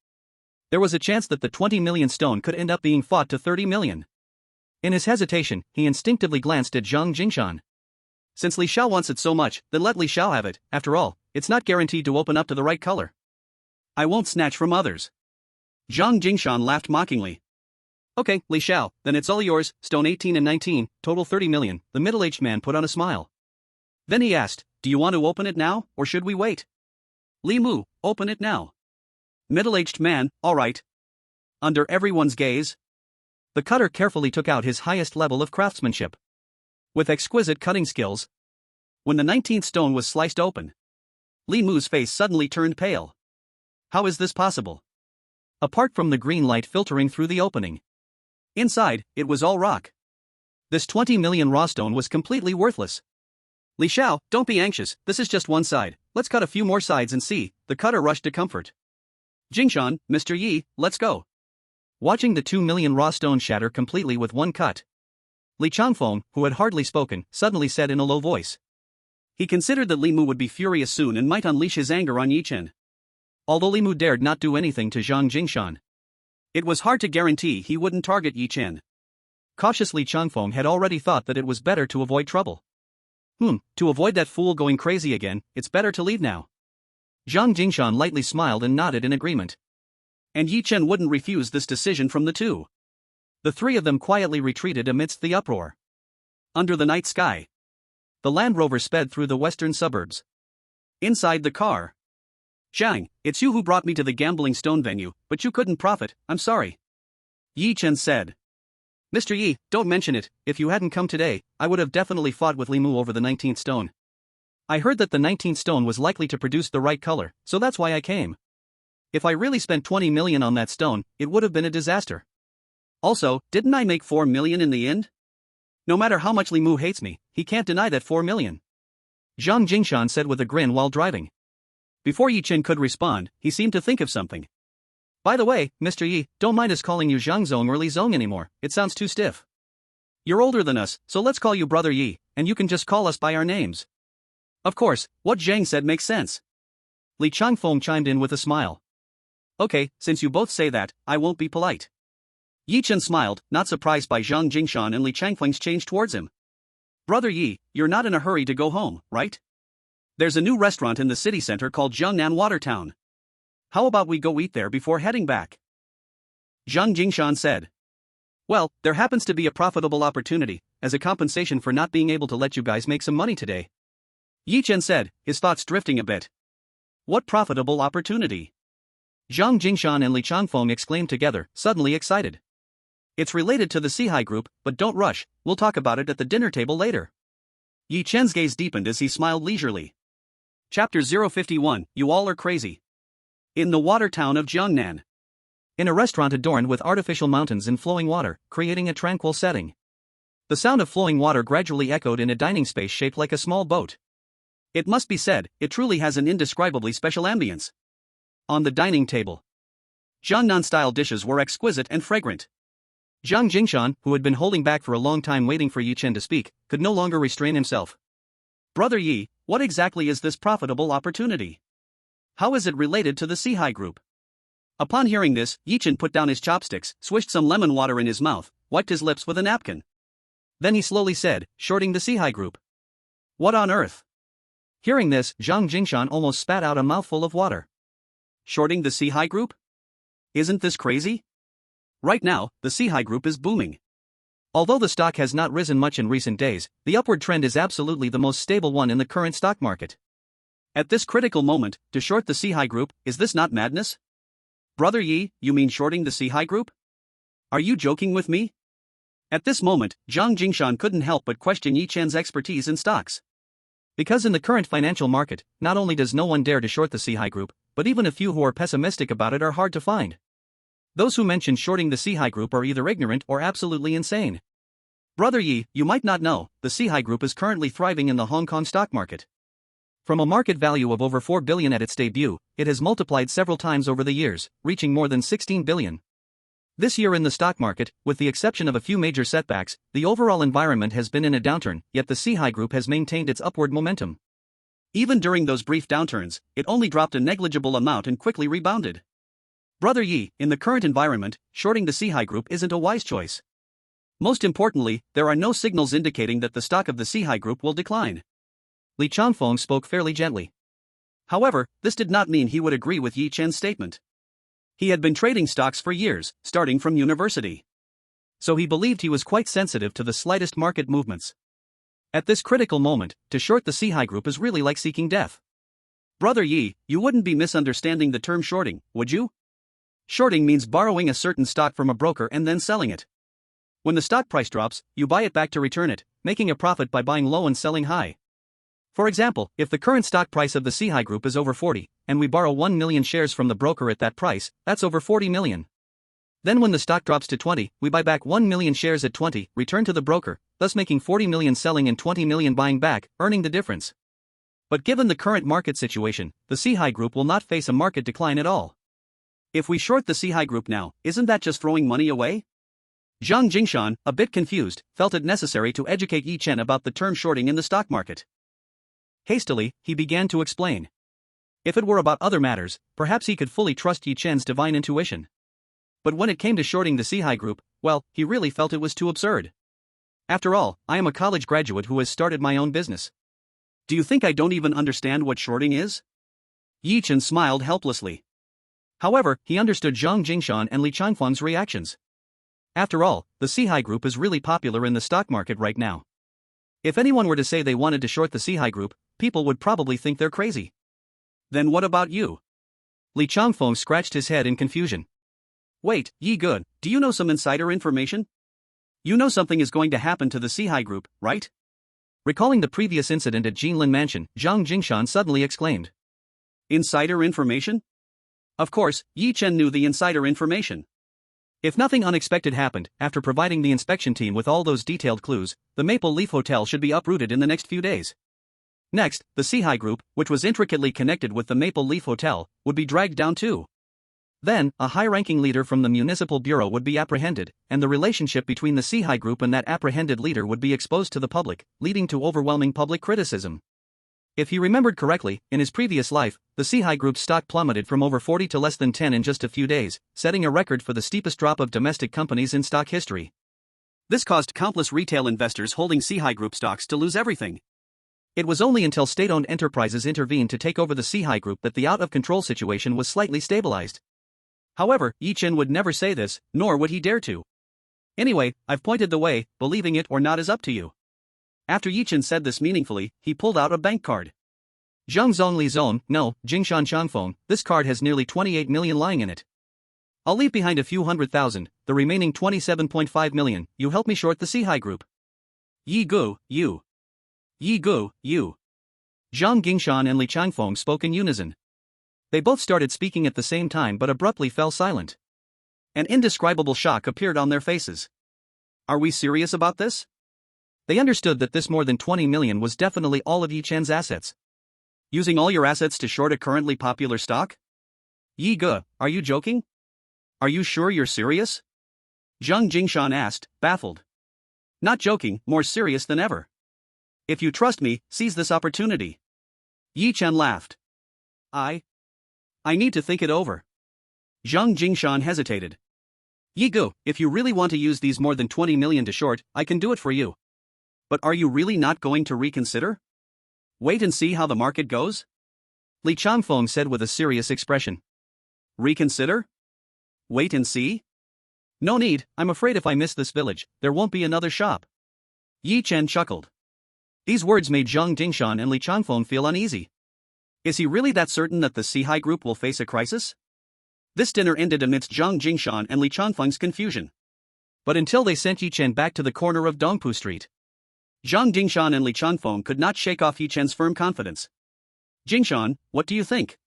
there was a chance that the 20 million stone could end up being fought to 30 million. In his hesitation, he instinctively glanced at Zhang Jingshan. Since Li Xiao wants it so much, then let Li Xiao have it. After all, it's not guaranteed to open up to the right color. I won't snatch from others. Zhang Jingshan laughed mockingly. Okay, Li Xiao, then it's all yours, stone 18 and 19, total 30 million, the middle-aged man put on a smile. Then he asked, do you want to open it now, or should we wait? Li Mu, open it now. Middle-aged man, all right. Under everyone's gaze, the cutter carefully took out his highest level of craftsmanship. With exquisite cutting skills, when the 19th stone was sliced open, Li Mu's face suddenly turned pale. How is this possible? Apart from the green light filtering through the opening, inside, it was all rock. This 20 million raw stone was completely worthless. Li Xiao, don't be anxious, this is just one side, let's cut a few more sides and see, the cutter rushed to comfort. Jingshan, Mr. Yi, let's go. Watching the 2 million raw stone shatter completely with one cut, Li Changfeng, who had hardly spoken, suddenly said in a low voice. He considered that Li Mu would be furious soon and might unleash his anger on Yi Chen. Although Li Mu dared not do anything to Zhang Jingshan, it was hard to guarantee he wouldn't target Yi Chen. Cautiously, Changfeng had already thought that it was better to avoid trouble. To avoid that fool going crazy again, it's better to leave now. Zhang Jingshan lightly smiled and nodded in agreement. And Yi Chen wouldn't refuse this decision from the two. The three of them quietly retreated amidst the uproar. Under the night sky, the Land Rover sped through the western suburbs. Inside the car, Zhang, it's you who brought me to the gambling stone venue, but you couldn't profit, I'm sorry. Yi Chen said. Mr. Yi, don't mention it, if you hadn't come today, I would have definitely fought with Li Mu over the 19th stone. I heard that the 19th stone was likely to produce the right color, so that's why I came. If I really spent 20 million on that stone, it would have been a disaster. Also, didn't I make 4 million in the end? No matter how much Li Mu hates me, he can't deny that 4 million. Zhang Jingshan said with a grin while driving. Before Yi Chen could respond, he seemed to think of something. By the way, Mr. Yi, don't mind us calling you Zhang Zong or Li Zong anymore, it sounds too stiff. You're older than us, so let's call you Brother Yi, and you can just call us by our names. Of course, what Zhang said makes sense. Li Changfeng chimed in with a smile. Okay, since you both say that, I won't be polite. Yi Chen smiled, not surprised by Zhang Jingshan and Li Changfeng's change towards him. Brother Yi, you're not in a hurry to go home, right? There's a new restaurant in the city center called Jiangnan Watertown. How about we go eat there before heading back? Zhang Jingshan said. Well, there happens to be a profitable opportunity, as a compensation for not being able to let you guys make some money today. Yi Chen said, his thoughts drifting a bit. What profitable opportunity? Zhang Jingshan and Li Changfeng exclaimed together, suddenly excited. It's related to the Sihai group, but don't rush, we'll talk about it at the dinner table later. Yi Chen's gaze deepened as he smiled leisurely. Chapter 051, You All Are Crazy. In the water town of Jiangnan. In a restaurant adorned with artificial mountains and flowing water, creating a tranquil setting. The sound of flowing water gradually echoed in a dining space shaped like a small boat. It must be said, it truly has an indescribably special ambience. On the dining table, Jiangnan-style dishes were exquisite and fragrant. Zhang Jingshan, who had been holding back for a long time waiting for Yi Chen to speak, could no longer restrain himself. Brother Yi, what exactly is this profitable opportunity? How is it related to the Sihai group? Upon hearing this, Yi Chen put down his chopsticks, swished some lemon water in his mouth, wiped his lips with a napkin. Then he slowly said, shorting the Sihai group. What on earth? Hearing this, Zhang Jingshan almost spat out a mouthful of water. Shorting the Sihai group? Isn't this crazy? Right now, the Sihai group is booming. Although the stock has not risen much in recent days, the upward trend is absolutely the most stable one in the current stock market. At this critical moment, to short the Sihai group, is this not madness? Brother Yi, you mean shorting the Sihai group? Are you joking with me? At this moment, Zhang Jingshan couldn't help but question Yi Chen's expertise in stocks. Because in the current financial market, not only does no one dare to short the Sihai group, but even a few who are pessimistic about it are hard to find. Those who mention shorting the Sihai Group are either ignorant or absolutely insane. Brother Yi, you might not know, the Sihai Group is currently thriving in the Hong Kong stock market. From a market value of over 4 billion at its debut, it has multiplied several times over the years, reaching more than 16 billion. This year in the stock market, with the exception of a few major setbacks, the overall environment has been in a downturn, yet the Sihai Group has maintained its upward momentum. Even during those brief downturns, it only dropped a negligible amount and quickly rebounded. Brother Yi, in the current environment, shorting the Sihai Group isn't a wise choice. Most importantly, there are no signals indicating that the stock of the Sihai Group will decline. Li Changfeng spoke fairly gently. However, this did not mean he would agree with Yi Chen's statement. He had been trading stocks for years, starting from university. So he believed he was quite sensitive to the slightest market movements. At this critical moment, to short the Sihai Group is really like seeking death. Brother Yi, you wouldn't be misunderstanding the term shorting, would you? Shorting means borrowing a certain stock from a broker and then selling it. When the stock price drops, you buy it back to return it, making a profit by buying low and selling high. For example, if the current stock price of the Sihai Group is over 40, and we borrow 1 million shares from the broker at that price, that's over 40 million. Then when the stock drops to 20, we buy back 1 million shares at 20, return to the broker, thus making 40 million selling and 20 million buying back, earning the difference. But given the current market situation, the Sihai Group will not face a market decline at all. If we short the Sihai Group now, isn't that just throwing money away? Zhang Jingshan, a bit confused, felt it necessary to educate Yi Chen about the term shorting in the stock market. Hastily, he began to explain. If it were about other matters, perhaps he could fully trust Yi Chen's divine intuition. But when it came to shorting the Sihai Group, well, he really felt it was too absurd. After all, I am a college graduate who has started my own business. Do you think I don't even understand what shorting is? Yi Chen smiled helplessly. However, he understood Zhang Jingshan and Li Changfeng's reactions. After all, the Sihai Group is really popular in the stock market right now. If anyone were to say they wanted to short the Sihai Group, people would probably think they're crazy. Then what about you? Li Changfeng scratched his head in confusion. Wait, Yi Good, do you know some insider information? You know something is going to happen to the Sihai Group, right? Recalling the previous incident at Jinlin Mansion, Zhang Jingshan suddenly exclaimed. Insider information? Of course, Yi Chen knew the insider information. If nothing unexpected happened, after providing the inspection team with all those detailed clues, the Maple Leaf Hotel should be uprooted in the next few days. Next, the Sihai Group, which was intricately connected with the Maple Leaf Hotel, would be dragged down too. Then, a high-ranking leader from the municipal bureau would be apprehended, and the relationship between the Sihai Group and that apprehended leader would be exposed to the public, leading to overwhelming public criticism. If he remembered correctly, in his previous life, the Sihai Group's stock plummeted from over 40 to less than 10 in just a few days, setting a record for the steepest drop of domestic companies in stock history. This caused countless retail investors holding Sihai Group stocks to lose everything. It was only until state-owned enterprises intervened to take over the Sihai Group that the out-of-control situation was slightly stabilized. However, Yi Chen would never say this, nor would he dare to. Anyway, I've pointed the way, believing it or not is up to you. After Yi Chen said this meaningfully, he pulled out a bank card. Zhang Zong Li Zong, no, Jingshan Changfeng, this card has nearly 28 million lying in it. I'll leave behind a few 100,000, the remaining 27.5 million, you help me short the Sihai Group. Yi Gu, you. Yi Gu, you. Zhang Jingshan and Li Changfeng spoke in unison. They both started speaking at the same time but abruptly fell silent. An indescribable shock appeared on their faces. Are we serious about this? They understood that this more than 20 million was definitely all of Yi Chen's assets. Using all your assets to short a currently popular stock? Yi Ge, are you joking? Are you sure you're serious? Zhang Jingshan asked, baffled. Not joking, more serious than ever. If you trust me, seize this opportunity. Yi Chen laughed. I need to think it over. Zhang Jingshan hesitated. Yi Ge, if you really want to use these more than 20 million to short, I can do it for you. But are you really not going to reconsider? Wait and see how the market goes? Li Changfeng said with a serious expression. Reconsider? Wait and see? No need, I'm afraid if I miss this village, there won't be another shop. Yi Chen chuckled. These words made Zhang Jingshan and Li Changfeng feel uneasy. Is he really that certain that the Sihai Group will face a crisis? This dinner ended amidst Zhang Jingshan and Li Changfeng's confusion. But until they sent Yi Chen back to the corner of Dongpu Street, Zhang Jingshan and Li Changfeng could not shake off Yi Chen's firm confidence. Jingshan, what do you think?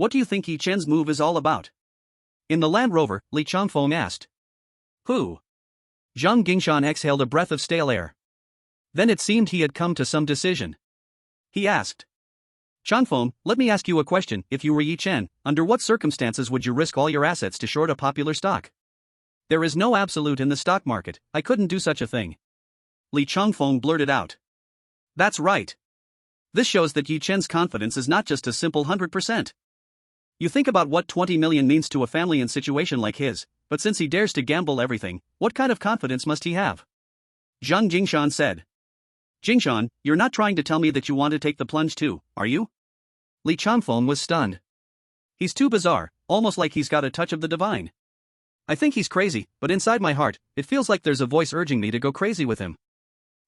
What do you think Yi Chen's move is all about? In the Land Rover, Li Changfeng asked. Who? Zhang Gingshan exhaled a breath of stale air. Then it seemed he had come to some decision. He asked. Changfeng, let me ask you a question. If you were Yi Chen, under what circumstances would you risk all your assets to short a popular stock? There is no absolute in the stock market. I couldn't do such a thing. Li Changfeng blurted out. That's right. This shows that Yi Chen's confidence is not just a simple 100%. You think about what 20 million means to a family in a situation like his, but since he dares to gamble everything, what kind of confidence must he have? Zhang Jingshan said. Jingshan, you're not trying to tell me that you want to take the plunge too, are you? Li Changfeng was stunned. He's too bizarre, almost like he's got a touch of the divine. I think he's crazy, but inside my heart, it feels like there's a voice urging me to go crazy with him.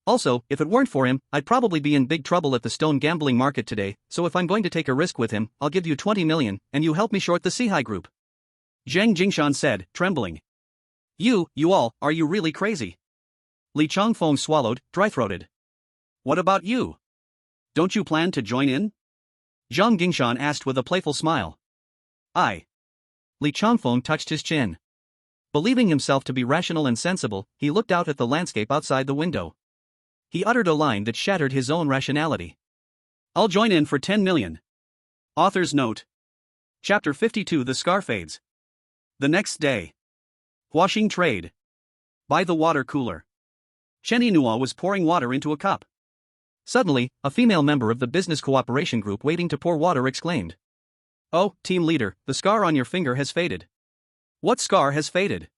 Also, if it weren't for him, I'd probably be in big trouble at the stone gambling market today, so if I'm going to take a risk with him, I'll give you 20 million, and you help me short the Sihai Group. Zhang Jingshan said, trembling. You all, are you really crazy? Li Changfeng swallowed, dry-throated. What about you? Don't you plan to join in? Zhang Gingshan asked with a playful smile. Li Changfeng touched his chin. Believing himself to be rational and sensible, he looked out at the landscape outside the window. He uttered a line that shattered his own rationality. I'll join in for 10 million. Author's note. Chapter 52 The Scar Fades. The next day. Washing trade. By the water cooler. Chen Yinhua was pouring water into a cup. Suddenly, a female member of the business cooperation group waiting to pour water exclaimed. Oh, team leader, the scar on your finger has faded. What scar has faded?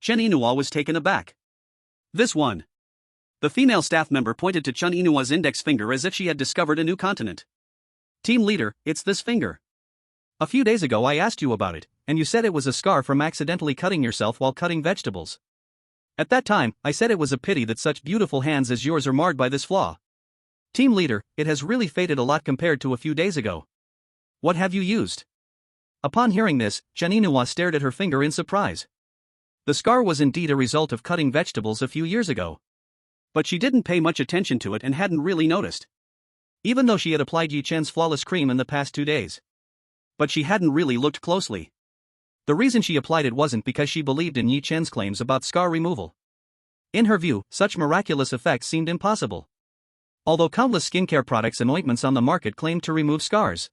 Chen Yinhua was taken aback. This one. The female staff member pointed to Chen Yinua's index finger as if she had discovered a new continent. Team leader, it's this finger. A few days ago I asked you about it, and you said it was a scar from accidentally cutting yourself while cutting vegetables. At that time, I said it was a pity that such beautiful hands as yours are marred by this flaw. Team leader, it has really faded a lot compared to a few days ago. What have you used? Upon hearing this, Chen Yinhua stared at her finger in surprise. The scar was indeed a result of cutting vegetables a few years ago. But she didn't pay much attention to it and hadn't really noticed. Even though she had applied Yi Chen's flawless cream in the past 2 days. But she hadn't really looked closely. The reason she applied it wasn't because she believed in Yi Chen's claims about scar removal. In her view, such miraculous effects seemed impossible. Although countless skincare products and ointments on the market claimed to remove scars.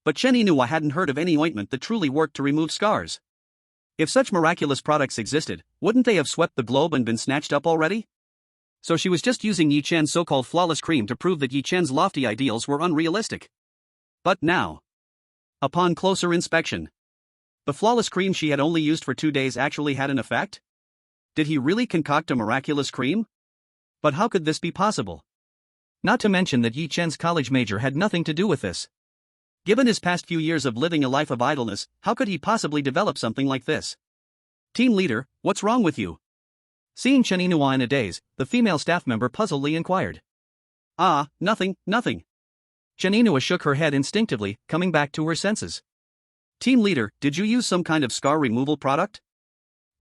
But Chen Yinhua hadn't heard of any ointment that truly worked to remove scars. If such miraculous products existed, wouldn't they have swept the globe and been snatched up already? So she was just using Yi Chen's so-called flawless cream to prove that Yi Chen's lofty ideals were unrealistic. But now, upon closer inspection, the flawless cream she had only used for 2 days actually had an effect? Did he really concoct a miraculous cream? But how could this be possible? Not to mention that Yi Chen's college major had nothing to do with this. Given his past few years of living a life of idleness, how could he possibly develop something like this? Team leader, what's wrong with you? Seeing Chen Yinhua in a daze, the female staff member puzzledly inquired. Nothing. Chen Yinhua shook her head instinctively, coming back to her senses. Team leader, did you use some kind of scar removal product?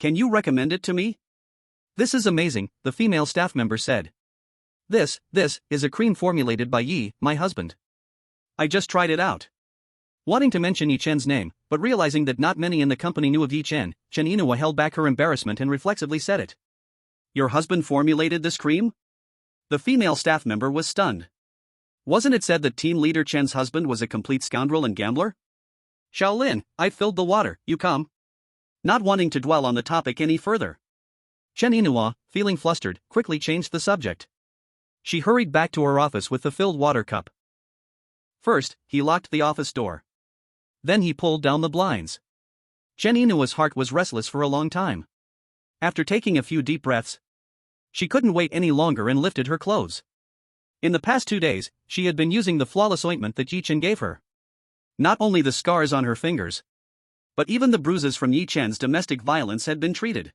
Can you recommend it to me? This is amazing, the female staff member said. This is a cream formulated by Yi, my husband. I just tried it out. Wanting to mention Yi Chen's name, but realizing that not many in the company knew of Yi Chen, Chen Yinhua held back her embarrassment and reflexively said it. Your husband formulated this cream? The female staff member was stunned. Wasn't it said that team leader Chen's husband was a complete scoundrel and gambler? Shaolin, I filled the water, you come. Not wanting to dwell on the topic any further. Chen Yinhua, feeling flustered, quickly changed the subject. She hurried back to her office with the filled water cup. First, he locked the office door. Then he pulled down the blinds. Chen Yinua's heart was restless for a long time. After taking a few deep breaths, she couldn't wait any longer and lifted her clothes. In the past 2 days, she had been using the flawless ointment that Yi Chen gave her. Not only the scars on her fingers, but even the bruises from Yi Chen's domestic violence had been treated.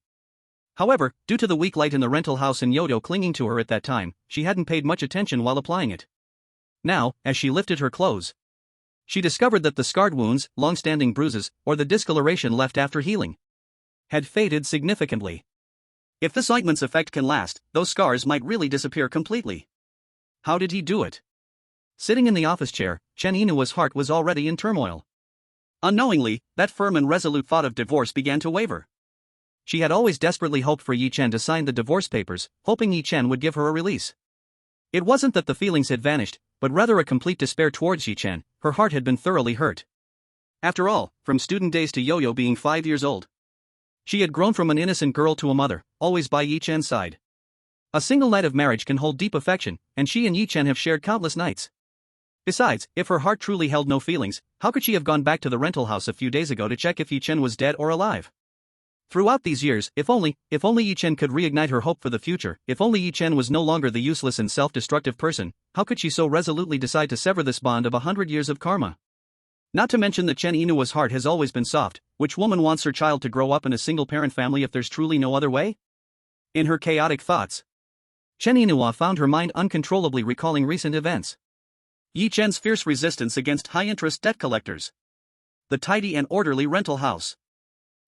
However, due to the weak light in the rental house and Yodo clinging to her at that time, she hadn't paid much attention while applying it. Now, as she lifted her clothes, she discovered that the scarred wounds, long-standing bruises, or the discoloration left after healing, had faded significantly. If this ointment's effect can last, those scars might really disappear completely. How did he do it? Sitting in the office chair, Chen Yinua's heart was already in turmoil. Unknowingly, that firm and resolute thought of divorce began to waver. She had always desperately hoped for Yi Chen to sign the divorce papers, hoping Yi Chen would give her a release. It wasn't that the feelings had vanished, but rather a complete despair towards Yi Chen. Her heart had been thoroughly hurt. After all, from student days to Yo-Yo being 5 years old, she had grown from an innocent girl to a mother, always by Yi Chen's side. A single night of marriage can hold deep affection, and she and Yi Chen have shared countless nights. Besides, if her heart truly held no feelings, how could she have gone back to the rental house a few days ago to check if Yi Chen was dead or alive? Throughout these years, if only Yi Chen could reignite her hope for the future, if only Yi Chen was no longer the useless and self-destructive person, how could she so resolutely decide to sever this bond of 100 years of karma? Not to mention that Chen Inua's heart has always been soft. Which woman wants her child to grow up in a single-parent family if there's truly no other way? In her chaotic thoughts, Chen Inua found her mind uncontrollably recalling recent events. Yi Chen's fierce resistance against high-interest debt collectors. The tidy and orderly rental house.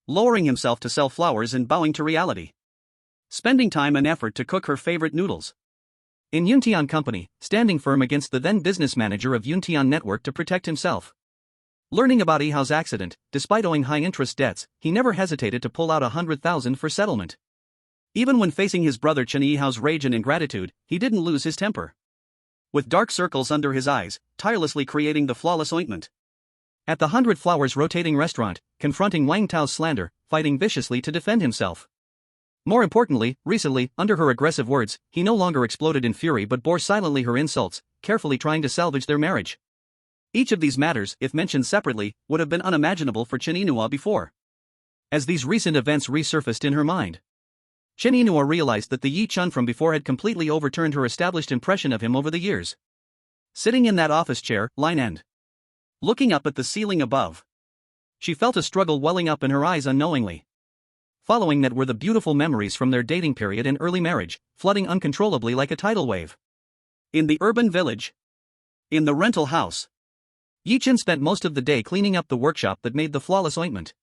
Lowering himself to sell flowers and bowing to reality. Spending time and effort to cook her favorite noodles. In Yuntian Company, standing firm against the then business manager of Yuntian Network to protect himself. Learning about Yihao's accident, despite owing high-interest debts, he never hesitated to pull out 100,000 for settlement. Even when facing his brother Chen Yihao's rage and ingratitude, he didn't lose his temper. With dark circles under his eyes, tirelessly creating the flawless ointment. At the 100 Flowers rotating restaurant, confronting Wang Tao's slander, fighting viciously to defend himself. More importantly, recently, under her aggressive words, he no longer exploded in fury but bore silently her insults, carefully trying to salvage their marriage. Each of these matters, if mentioned separately, would have been unimaginable for Chen Inua before. As these recent events resurfaced in her mind, Chen Inua realized that the Yi Chen from before had completely overturned her established impression of him over the years. Sitting in that office chair, line end, looking up at the ceiling above, she felt a struggle welling up in her eyes unknowingly. Following that were the beautiful memories from their dating period and early marriage, flooding uncontrollably like a tidal wave. In the urban village, in the rental house, Yi Chen spent most of the day cleaning up the workshop that made the flawless ointment.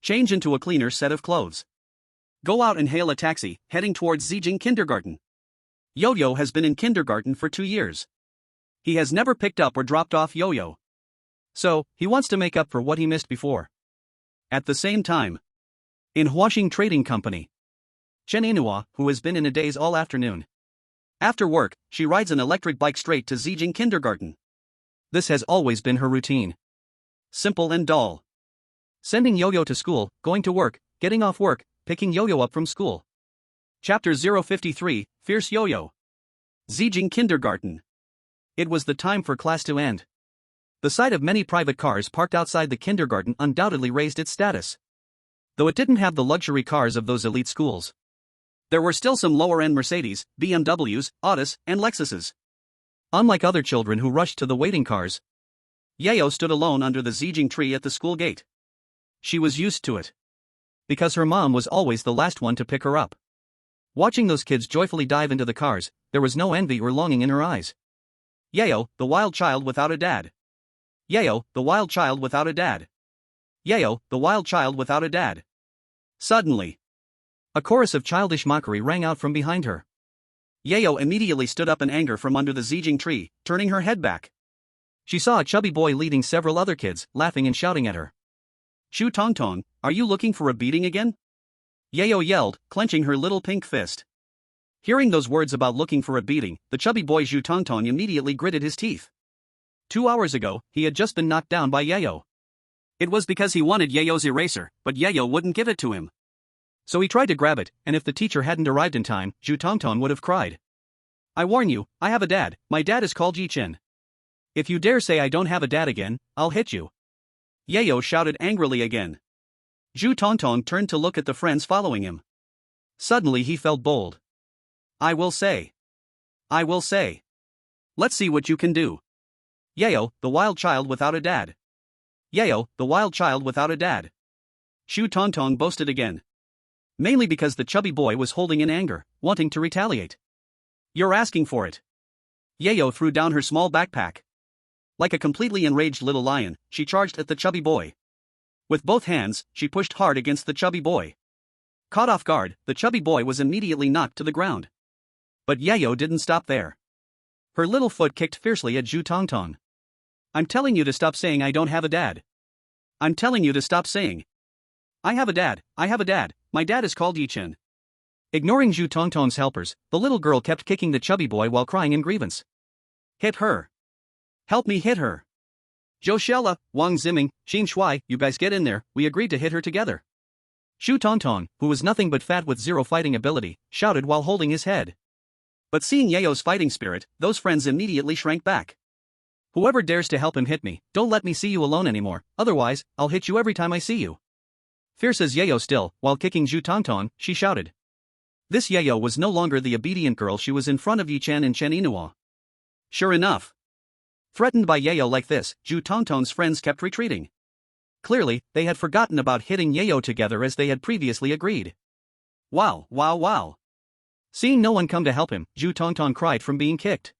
Change into a cleaner set of clothes. Go out and hail a taxi, heading towards Zijing Kindergarten. Yo-Yo has been in kindergarten for 2 years. He has never picked up or dropped off Yo-Yo. So, he wants to make up for what he missed before. At the same time, in Huaxing Trading Company, Chen Inua, who has been in a daze all afternoon. After work, she rides an electric bike straight to Zijing Kindergarten. This has always been her routine. Simple and dull. Sending Yo-Yo to school, going to work, getting off work, picking Yo-Yo up from school. Chapter 053, Fierce Yo-Yo. Zijing Kindergarten. It was the time for class to end. The sight of many private cars parked outside the kindergarten undoubtedly raised its status. Though it didn't have the luxury cars of those elite schools. There were still some lower-end Mercedes, BMWs, Audis, and Lexuses. Unlike other children who rushed to the waiting cars, Yo-Yo stood alone under the Zijing tree at the school gate. She was used to it. Because her mom was always the last one to pick her up. Watching those kids joyfully dive into the cars, there was no envy or longing in her eyes. Yo-Yo, the wild child without a dad. Yo-Yo, the wild child without a dad. Yo-Yo, the wild child without a dad. Suddenly, a chorus of childish mockery rang out from behind her. Yo-Yo immediately stood up in anger from under the Zijing tree, turning her head back. She saw a chubby boy leading several other kids, laughing and shouting at her. Shu Tongtong, are you looking for a beating again? Yo-Yo yelled, clenching her little pink fist. Hearing those words about looking for a beating, the chubby boy Zhu Tongtong immediately gritted his teeth. 2 hours ago, he had just been knocked down by Yo-Yo. It was because he wanted Yo-Yo's eraser, but Yo-Yo wouldn't give it to him. So he tried to grab it, and if the teacher hadn't arrived in time, Zhu Tongtong would have cried. I warn you, I have a dad, my dad is called Yi Chen. If you dare say I don't have a dad again, I'll hit you. Yo-Yo shouted angrily again. Zhu Tongtong turned to look at the friends following him. Suddenly he felt bold. I will say. Let's see what you can do. Yo-Yo, the wild child without a dad. Yo-Yo, the wild child without a dad. Shu Tongtong boasted again. Mainly because the chubby boy was holding in anger, wanting to retaliate. You're asking for it. Yo-Yo threw down her small backpack. Like a completely enraged little lion, she charged at the chubby boy. With both hands, she pushed hard against the chubby boy. Caught off guard, the chubby boy was immediately knocked to the ground. But Yo-Yo didn't stop there. Her little foot kicked fiercely at Zhu Tongtong. I'm telling you to stop saying I don't have a dad. I'm telling you to stop saying. I have a dad, my dad is called Yi-Chen. Ignoring Zhu Tongtong's helpers, the little girl kept kicking the chubby boy while crying in grievance. Hit her. Help me hit her. Zhou Xiaola, Wang Ziming, Xin Shuai, you guys get in there, we agreed to hit her together. Zhu Tongtong, who was nothing but fat with zero fighting ability, shouted while holding his head. But seeing Yao's fighting spirit, those friends immediately shrank back. Whoever dares to help him hit me, don't let me see you alone anymore, otherwise, I'll hit you every time I see you. Fierce as Yao still, while kicking Zhu Tongtong, she shouted. This Yao was no longer the obedient girl she was in front of Yi Chen and Chen Yinhua. Sure enough. Threatened by Yao like this, Zhu Tongtong's friends kept retreating. Clearly, they had forgotten about hitting Yao together as they had previously agreed. Wow. Seeing no one come to help him, Zhu Tongtong cried from being kicked.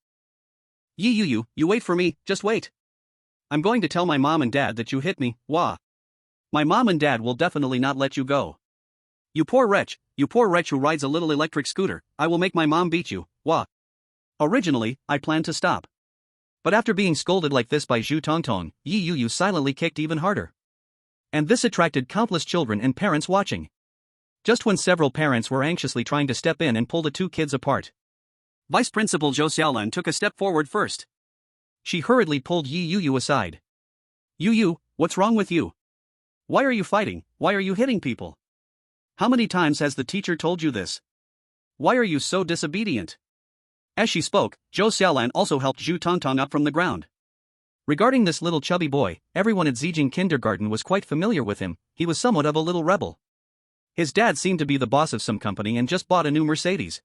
You wait for me, just wait. I'm going to tell my mom and dad that you hit me, wah. My mom and dad will definitely not let you go. You poor wretch who rides a little electric scooter, I will make my mom beat you, wah. Originally, I planned to stop. But after being scolded like this by Zhu Tongtong, Yi Yuyu silently kicked even harder. And this attracted countless children and parents watching. Just when several parents were anxiously trying to step in and pull the two kids apart, Vice Principal Zhou Xiaolan took a step forward first. She hurriedly pulled Yi Yuyu aside. Yu, what's wrong with you? Why are you fighting? Why are you hitting people? How many times has the teacher told you this? Why are you so disobedient? As she spoke, Zhou Xiaolan also helped Zhu Tongtong up from the ground. Regarding this little chubby boy, everyone at Zijing Kindergarten was quite familiar with him. He was somewhat of a little rebel. His dad seemed to be the boss of some company and just bought a new Mercedes.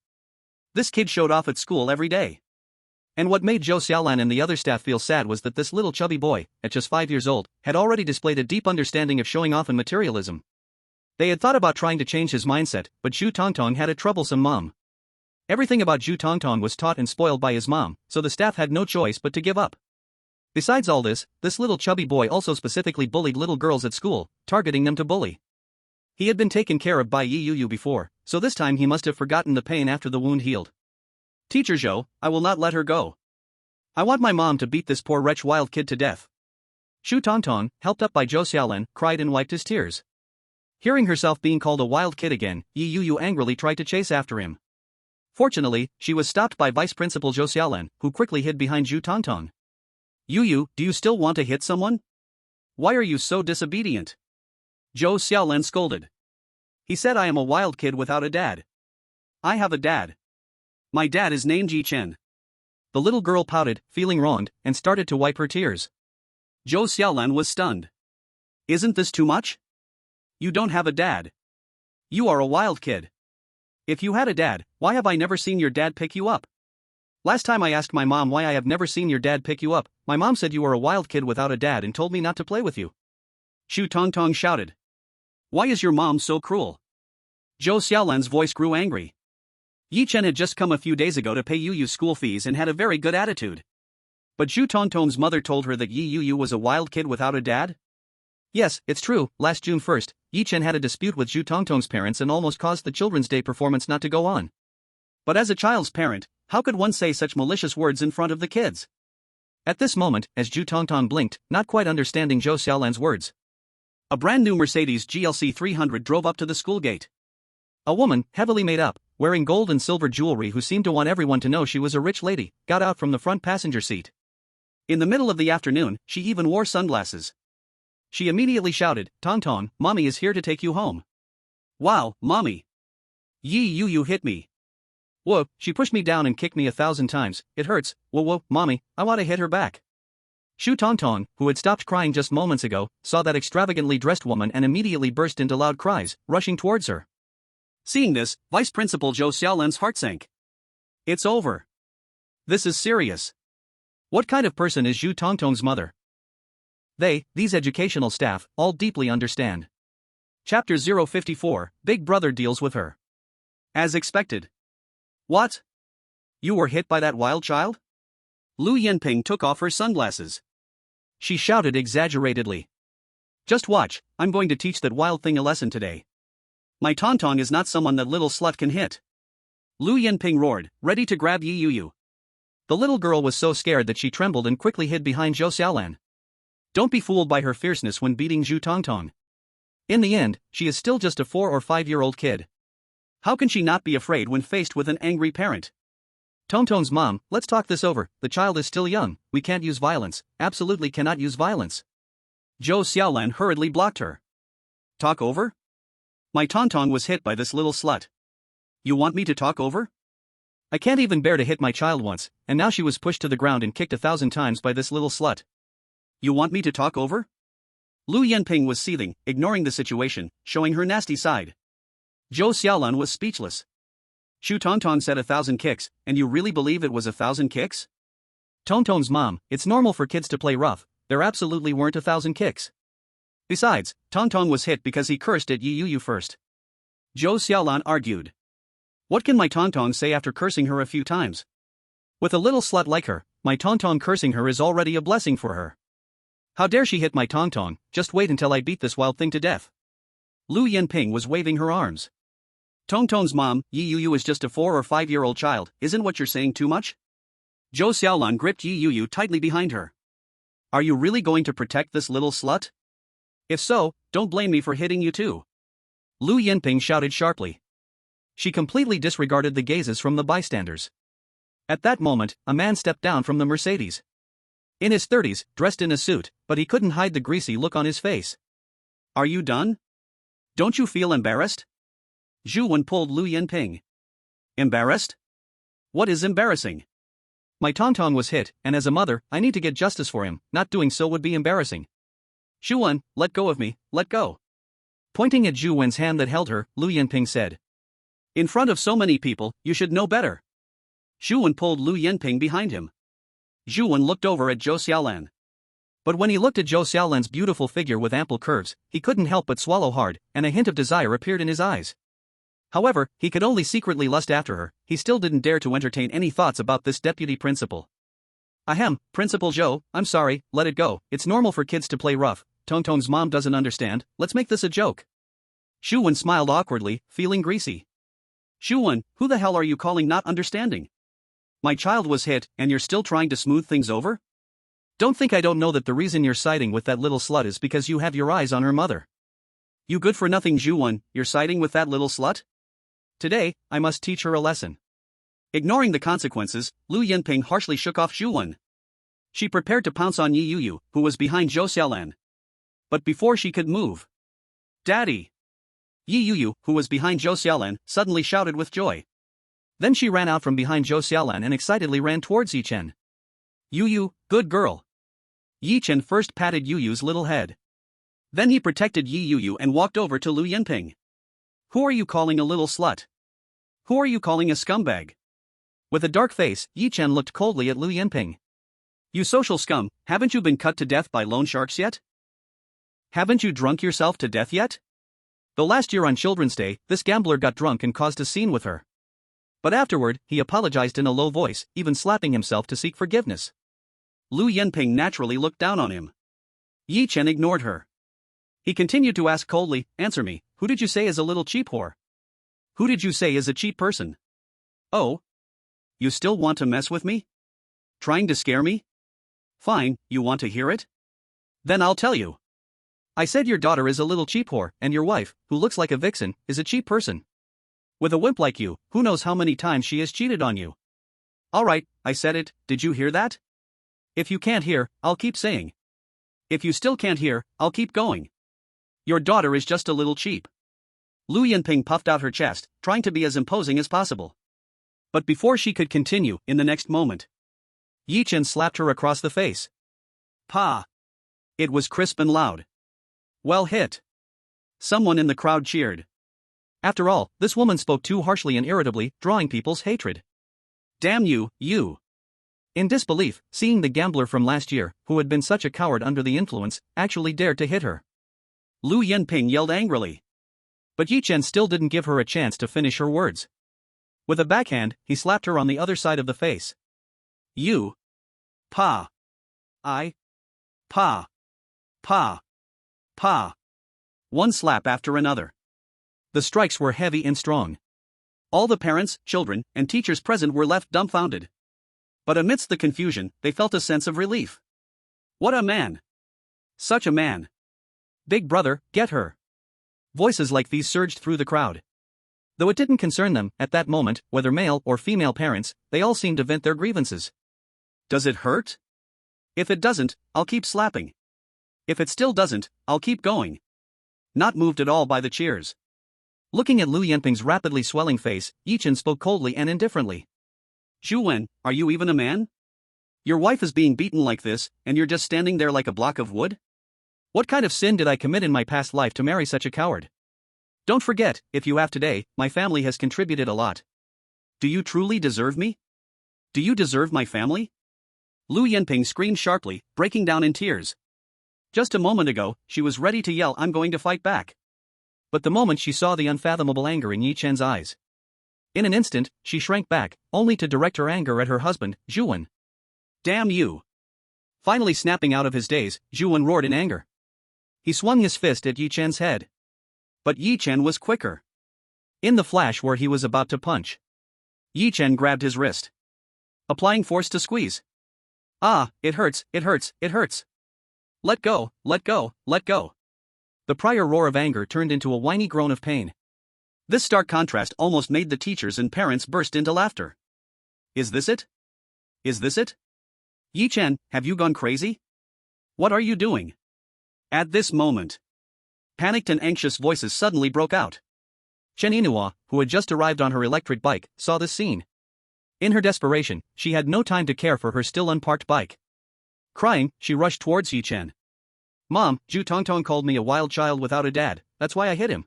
This kid showed off at school every day. And what made Zhou Xiaolan and the other staff feel sad was that this little chubby boy, at just 5 years old, had already displayed a deep understanding of showing off and materialism. They had thought about trying to change his mindset, but Zhu Tongtong had a troublesome mom. Everything about Zhu Tongtong was taught and spoiled by his mom, so the staff had no choice but to give up. Besides all this little chubby boy also specifically bullied little girls at school, targeting them to bully. He had been taken care of by Yi Yuyu before, so this time he must have forgotten the pain after the wound healed. Teacher Zhou, I will not let her go. I want my mom to beat this poor wretch wild kid to death. Zhu Tongtong, helped up by Zhou Xiaolan, cried and wiped his tears. Hearing herself being called a wild kid again, Yi Yuyu angrily tried to chase after him. Fortunately, she was stopped by Vice Principal Zhou Xiaolan, who quickly hid behind Zhu Tongtong. Yuyu, do you still want to hit someone? Why are you so disobedient? Zhou Xiaolan scolded. He said I am a wild kid without a dad. I have a dad. My dad is named Yi Chen. The little girl pouted, feeling wronged, and started to wipe her tears. Zhou Xiaolan was stunned. Isn't this too much? You don't have a dad. You are a wild kid. If you had a dad, why have I never seen your dad pick you up? Last time I asked my mom why I have never seen your dad pick you up, my mom said you were a wild kid without a dad and told me not to play with you. Zhu Tongtong shouted. Why is your mom so cruel? Zhou Xiaolan's voice grew angry. Yi Chen had just come a few days ago to pay Yuyu's school fees and had a very good attitude. But Zhu Tongtong's mother told her that Yi Yuyu was a wild kid without a dad? Yes, it's true. Last June 1st, Yi Chen had a dispute with Zhu Tongtong's parents and almost caused the Children's Day performance not to go on. But as a child's parent, how could one say such malicious words in front of the kids? At this moment, as Zhu Tongtong blinked, not quite understanding Zhou Xiaolan's words, a brand new Mercedes GLC 300 drove up to the school gate. A woman, heavily made up, wearing gold and silver jewelry who seemed to want everyone to know she was a rich lady, got out from the front passenger seat. In the middle of the afternoon, she even wore sunglasses. She immediately shouted, Tongtong, Mommy is here to take you home. Wow, Mommy. Yi Yuyu hit me. Whoa, she pushed me down and kicked me 1,000 times, it hurts, whoa, Mommy, I want to hit her back. Zhu Tongtong, who had stopped crying just moments ago, saw that extravagantly dressed woman and immediately burst into loud cries, rushing towards her. Seeing this, Vice Principal Zhou Xiaolan's heart sank. It's over. This is serious. What kind of person is Zhu Tongtong's mother? These educational staff, all deeply understand. Chapter 054, Big Brother deals with her. As expected. What? You were hit by that wild child? Lu Yanping took off her sunglasses. She shouted exaggeratedly. Just watch, I'm going to teach that wild thing a lesson today. My Tongtong is not someone that little slut can hit. Lu Yanping roared, ready to grab Yi Yuyu. The little girl was so scared that she trembled and quickly hid behind Zhou Xiaolan. Don't be fooled by her fierceness when beating Zhu Tongtong. In the end, she is still just a 4 or 5-year-old kid. How can she not be afraid when faced with an angry parent? Tongtong's mom, let's talk this over, the child is still young, we can't use violence, absolutely cannot use violence. Zhou Xiaolan hurriedly blocked her. Talk over? My Tongtong was hit by this little slut. You want me to talk over? I can't even bear to hit my child once, and now she was pushed to the ground and kicked 1,000 times by this little slut. You want me to talk over? Lu Yanping was seething, ignoring the situation, showing her nasty side. Zhou Xiaolan was speechless. Shu Tongtong said 1,000 kicks, and you really believe it was 1,000 kicks? Tongtong's mom, it's normal for kids to play rough, there absolutely weren't 1,000 kicks. Besides, Tongtong was hit because he cursed at Yi Yu first. Zhou Xiaolan argued. What can my Tongtong say after cursing her a few times? With a little slut like her, my Tongtong cursing her is already a blessing for her. How dare she hit my Tongtong, just wait until I beat this wild thing to death. Lu Yanping was waving her arms. Tongtong's mom, Yi Yu is just a 4 or 5-year-old child, isn't what you're saying too much? Zhou Xiaolan gripped Yi Yu tightly behind her. Are you really going to protect this little slut? If so, don't blame me for hitting you too. Lu Yanping shouted sharply. She completely disregarded the gazes from the bystanders. At that moment, a man stepped down from the Mercedes. In his 30s, dressed in a suit, but he couldn't hide the greasy look on his face. Are you done? Don't you feel embarrassed? Zhu Wen pulled Lu Yanping. Embarrassed? What is embarrassing? My Tongtong was hit, and as a mother, I need to get justice for him, not doing so would be embarrassing. Zhu Wen, let go of me, let go. Pointing at Zhu Wen's hand that held her, Lu Yanping said. In front of so many people, you should know better. Zhu Wen pulled Lu Yanping behind him. Zhu Wen looked over at Zhou Xiaolan. But when he looked at Zhou Xiaolan's beautiful figure with ample curves, he couldn't help but swallow hard, and a hint of desire appeared in his eyes. However, he could only secretly lust after her, he still didn't dare to entertain any thoughts about this deputy principal. Ahem, Principal Zhou, I'm sorry, let it go, it's normal for kids to play rough, Tongtong's mom doesn't understand, let's make this a joke. Zhu Wen smiled awkwardly, feeling greasy. Zhu Wen, who the hell are you calling not understanding? My child was hit, and you're still trying to smooth things over? Don't think I don't know that the reason you're siding with that little slut is because you have your eyes on her mother. You good for nothing Zhu Wen, you're siding with that little slut? Today, I must teach her a lesson. Ignoring the consequences, Lu Yanping harshly shook off Zhu Wen. She prepared to pounce on Yi Yu, who was behind Zhou Xiaolan. But before she could move, Daddy! Yi Yu, who was behind Zhou Xiaolan, suddenly shouted with joy. Then she ran out from behind Zhou Xiaolan and excitedly ran towards Yi Chen. Yu, good girl. Yi Chen first patted Yu's little head. Then he protected Yi Yu and walked over to Lu Yanping. Who are you calling a little slut? Who are you calling a scumbag? With a dark face, Yi Chen looked coldly at Lu Yanping. You social scum, haven't you been cut to death by loan sharks yet? Haven't you drunk yourself to death yet? Though last year on Children's Day, this gambler got drunk and caused a scene with her. But afterward, he apologized in a low voice, even slapping himself to seek forgiveness. Lu Yanping naturally looked down on him. Yi Chen ignored her. He continued to ask coldly, answer me, who did you say is a little cheap whore? Who did you say is a cheap person? Oh? You still want to mess with me? Trying to scare me? Fine, you want to hear it? Then I'll tell you. I said your daughter is a little cheap whore, and your wife, who looks like a vixen, is a cheap person. With a wimp like you, who knows how many times she has cheated on you? Alright, I said it, did you hear that? If you can't hear, I'll keep saying. If you still can't hear, I'll keep going. Your daughter is just a little cheap. Lu Yanping puffed out her chest, trying to be as imposing as possible. But before she could continue, in the next moment, Yi Chen slapped her across the face. Pa! It was crisp and loud. Well hit. Someone in the crowd cheered. After all, this woman spoke too harshly and irritably, drawing people's hatred. Damn you, you! In disbelief, seeing the gambler from last year, who had been such a coward under the influence, actually dared to hit her. Lu Yanping yelled angrily. But Yi Chen still didn't give her a chance to finish her words. With a backhand, he slapped her on the other side of the face. You! Pa! I! Pa! Pa! Pa! One slap after another. The strikes were heavy and strong. All the parents, children, and teachers present were left dumbfounded. But amidst the confusion, they felt a sense of relief. What a man! Such a man. Big brother, get her. Voices like these surged through the crowd. Though it didn't concern them, at that moment, whether male or female parents, they all seemed to vent their grievances. Does it hurt? If it doesn't, I'll keep slapping. If it still doesn't, I'll keep going. Not moved at all by the cheers. Looking at Lu Yanping's rapidly swelling face, Yichen spoke coldly and indifferently. Zhu Wen, are you even a man? Your wife is being beaten like this, and you're just standing there like a block of wood? What kind of sin did I commit in my past life to marry such a coward? Don't forget, if you have today, my family has contributed a lot. Do you truly deserve me? Do you deserve my family? Lu Yanping screamed sharply, breaking down in tears. Just a moment ago, she was ready to yell, I'm going to fight back. But the moment she saw the unfathomable anger in Yi Chen's eyes, in an instant, she shrank back, only to direct her anger at her husband, Zhu Wen. Damn you! Finally snapping out of his daze, Zhu Wen roared in anger. He swung his fist at Yi Chen's head. But Yi Chen was quicker. In the flash where he was about to punch, Yi Chen grabbed his wrist, applying force to squeeze. Ah, it hurts, it hurts, it hurts. Let go, let go, let go. The prior roar of anger turned into a whiny groan of pain. This stark contrast almost made the teachers and parents burst into laughter. Is this it? Is this it? Yi Chen, have you gone crazy? What are you doing? At this moment, panicked and anxious voices suddenly broke out. Chen Yinhua, who had just arrived on her electric bike, saw this scene. In her desperation, she had no time to care for her still unparked bike. Crying, she rushed towards Yi Chen. Mom, Zhu Tongtong called me a wild child without a dad, that's why I hit him.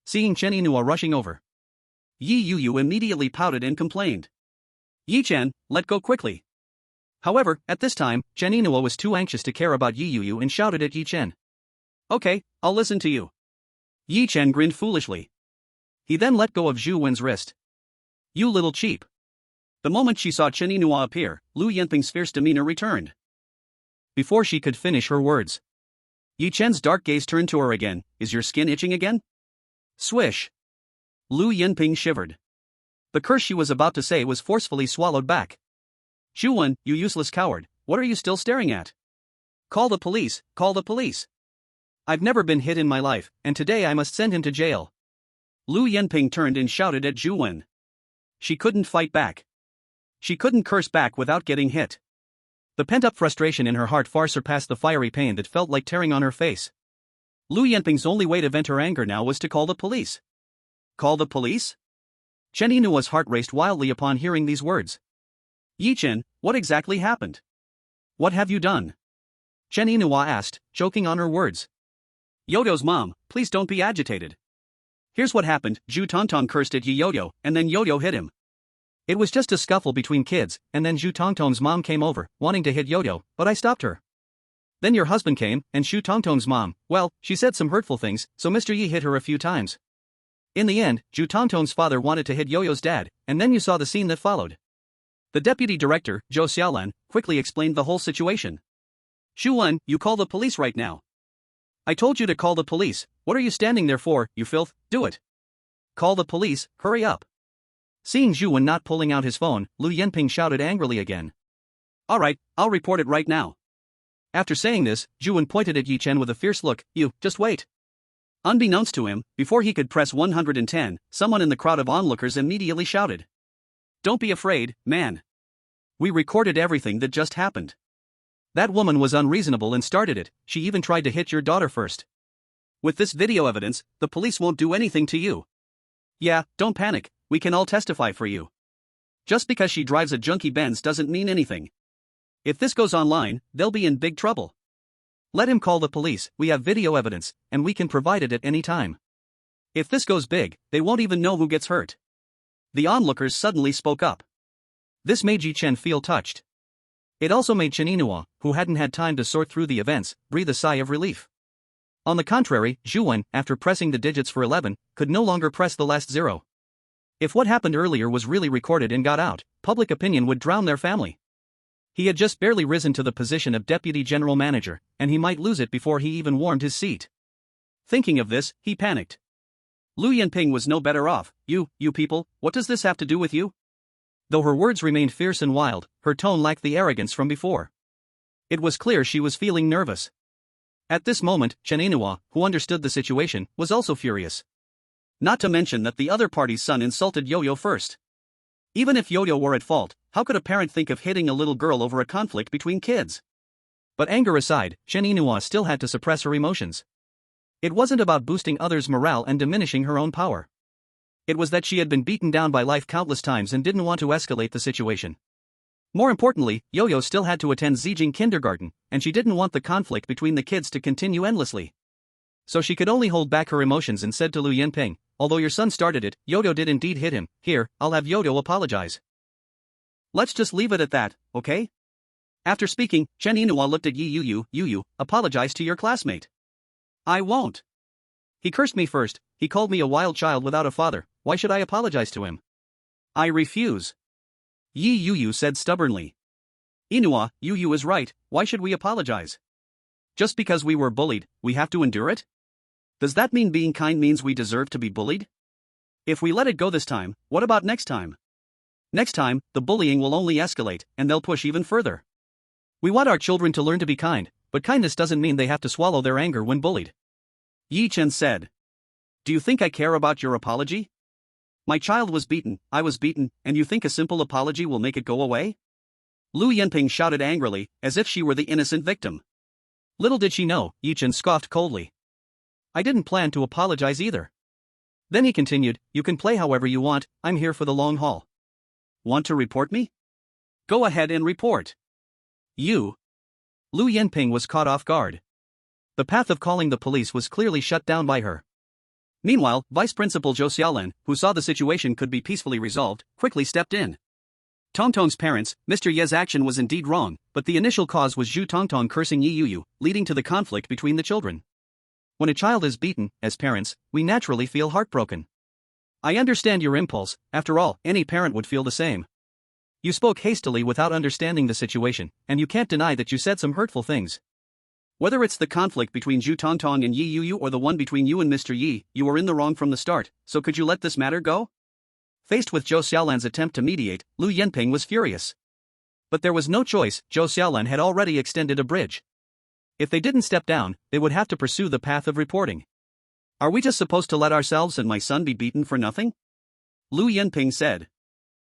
Seeing Chen Yinhua rushing over, Yi Yuyu immediately pouted and complained. Yi Chen, let go quickly. However, at this time, Chen Yinhua was too anxious to care about Yi Yuyu and shouted at Yi Chen. Okay, I'll listen to you. Yi Chen grinned foolishly. He then let go of Zhu Wen's wrist. You little cheap. The moment she saw Chen Yinhua appear, Lu Yanping's fierce demeanor returned. Before she could finish her words, Yi Chen's dark gaze turned to her again. Is your skin itching again? Swish. Lu Yanping shivered. The curse she was about to say was forcefully swallowed back. Zhu Wen, you useless coward, what are you still staring at? Call the police, call the police. I've never been hit in my life, and today I must send him to jail. Lu Yanping turned and shouted at Zhu Wen. She couldn't fight back. She couldn't curse back without getting hit. The pent-up frustration in her heart far surpassed the fiery pain that felt like tearing on her face. Lu Yanping's only way to vent her anger now was to call the police. Call the police? Chen Yinua's heart raced wildly upon hearing these words. Yi Chen, what exactly happened? What have you done? Chen Yinhua asked, choking on her words. Yoyo's mom, please don't be agitated. Here's what happened. Zhu Tongtong cursed at Yi Yoyo, and then Yoyo hit him. It was just a scuffle between kids, and then Zhu Tongtong's mom came over, wanting to hit Yoyo, but I stopped her. Then your husband came, and Zhu Tongtong's mom, well, she said some hurtful things, so Mr. Yi hit her a few times. In the end, Zhu Tongtong's father wanted to hit Yoyo's dad, and then you saw the scene that followed. The deputy director, Zhou Xiaolan, quickly explained the whole situation. Zhu Wen, you call the police right now. I told you to call the police, what are you standing there for, you filth, do it. Call the police, hurry up. Seeing Zhu Wen not pulling out his phone, Lu Yanping shouted angrily again. Alright, I'll report it right now. After saying this, Zhu Wen pointed at Yi Chen with a fierce look, you, just wait. Unbeknownst to him, before he could press 110, someone in the crowd of onlookers immediately shouted. Don't be afraid, man. We recorded everything that just happened. That woman was unreasonable and started it, she even tried to hit your daughter first. With this video evidence, the police won't do anything to you. Yeah, don't panic, we can all testify for you. Just because she drives a junky Benz doesn't mean anything. If this goes online, they'll be in big trouble. Let him call the police, we have video evidence, and we can provide it at any time. If this goes big, they won't even know who gets hurt. The onlookers suddenly spoke up. This made Yi Chen feel touched. It also made Chen Yinhua, who hadn't had time to sort through the events, breathe a sigh of relief. On the contrary, Zhu Wen, after pressing the digits for 11, could no longer press the last 0. If what happened earlier was really recorded and got out, public opinion would drown their family. He had just barely risen to the position of deputy general manager, and he might lose it before he even warmed his seat. Thinking of this, he panicked. Lu Yanping was no better off. You people, what does this have to do with you? Though her words remained fierce and wild, her tone lacked the arrogance from before. It was clear she was feeling nervous. At this moment, Chen Inua, who understood the situation, was also furious. Not to mention that the other party's son insulted Yo-Yo first. Even if Yo-Yo were at fault, how could a parent think of hitting a little girl over a conflict between kids? But anger aside, Chen Inua still had to suppress her emotions. It wasn't about boosting others' morale and diminishing her own power. It was that she had been beaten down by life countless times and didn't want to escalate the situation. More importantly, Yo-Yo still had to attend Zijing kindergarten, and she didn't want the conflict between the kids to continue endlessly. So she could only hold back her emotions and said to Lu Yanping, "Although your son started it, Yo-Yo did indeed hit him. Here, I'll have Yo-Yo apologize. Let's just leave it at that, okay?" After speaking, Chen Inua looked at Yu, apologize to your classmate. "I won't. He cursed me first, he called me a wild child without a father, why should I apologize to him?" "I refuse," Yu said stubbornly. "Inua, Yu is right, why should we apologize? Just because we were bullied, we have to endure it? Does that mean being kind means we deserve to be bullied? If we let it go this time, what about next time? Next time, the bullying will only escalate, and they'll push even further. We want our children to learn to be kind, but kindness doesn't mean they have to swallow their anger when bullied." Yi Chen said. "Do you think I care about your apology? My child was beaten, I was beaten, and you think a simple apology will make it go away?" Lu Yanping shouted angrily, as if she were the innocent victim. Little did she know, Yi Chen scoffed coldly. "I didn't plan to apologize either." Then he continued, "You can play however you want, I'm here for the long haul. Want to report me? Go ahead and report." "You?" Lu Yanping was caught off guard. The path of calling the police was clearly shut down by her. Meanwhile, Vice Principal Zhou Xiaolan, who saw the situation could be peacefully resolved, quickly stepped in. Tongtong's parents, Mr. Ye's action was indeed wrong, but the initial cause was Zhu Tongtong cursing Yi Yu, leading to the conflict between the children. When a child is beaten, as parents, we naturally feel heartbroken. I understand your impulse, after all, any parent would feel the same. You spoke hastily without understanding the situation, and you can't deny that you said some hurtful things. Whether it's the conflict between Zhu Tongtong and Yi Yu or the one between you and Mr. Yi, you were in the wrong from the start, so could you let this matter go? Faced with Zhou Xiaolan's attempt to mediate, Lu Yanping was furious. But there was no choice, Zhou Xiaolan had already extended a bridge. If they didn't step down, they would have to pursue the path of reporting. Are we just supposed to let ourselves and my son be beaten for nothing? Lu Yanping said.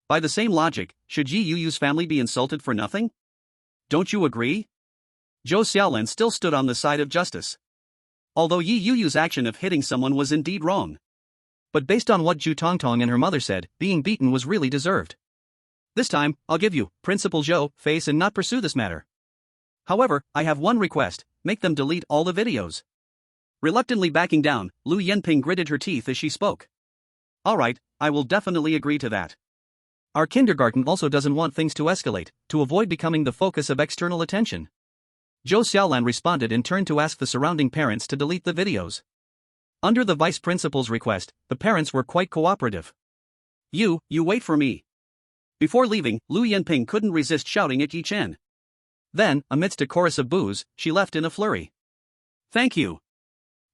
By the same logic, should Yi Yu's family be insulted for nothing? Don't you agree? Zhou Xiaolan still stood on the side of justice. Although Yi Yu's action of hitting someone was indeed wrong. But based on what Zhu Tongtong and her mother said, being beaten was really deserved. This time, I'll give you, Principal Zhou, face and not pursue this matter. However, I have one request, make them delete all the videos. Reluctantly backing down, Lu Yanping gritted her teeth as she spoke. Alright, I will definitely agree to that. Our kindergarten also doesn't want things to escalate, to avoid becoming the focus of external attention. Zhou Xiaolan responded and turned to ask the surrounding parents to delete the videos. Under the vice principal's request, the parents were quite cooperative. You wait for me. Before leaving, Lu Yanping couldn't resist shouting at Yi Chen. Then, amidst a chorus of boos, she left in a flurry. Thank you.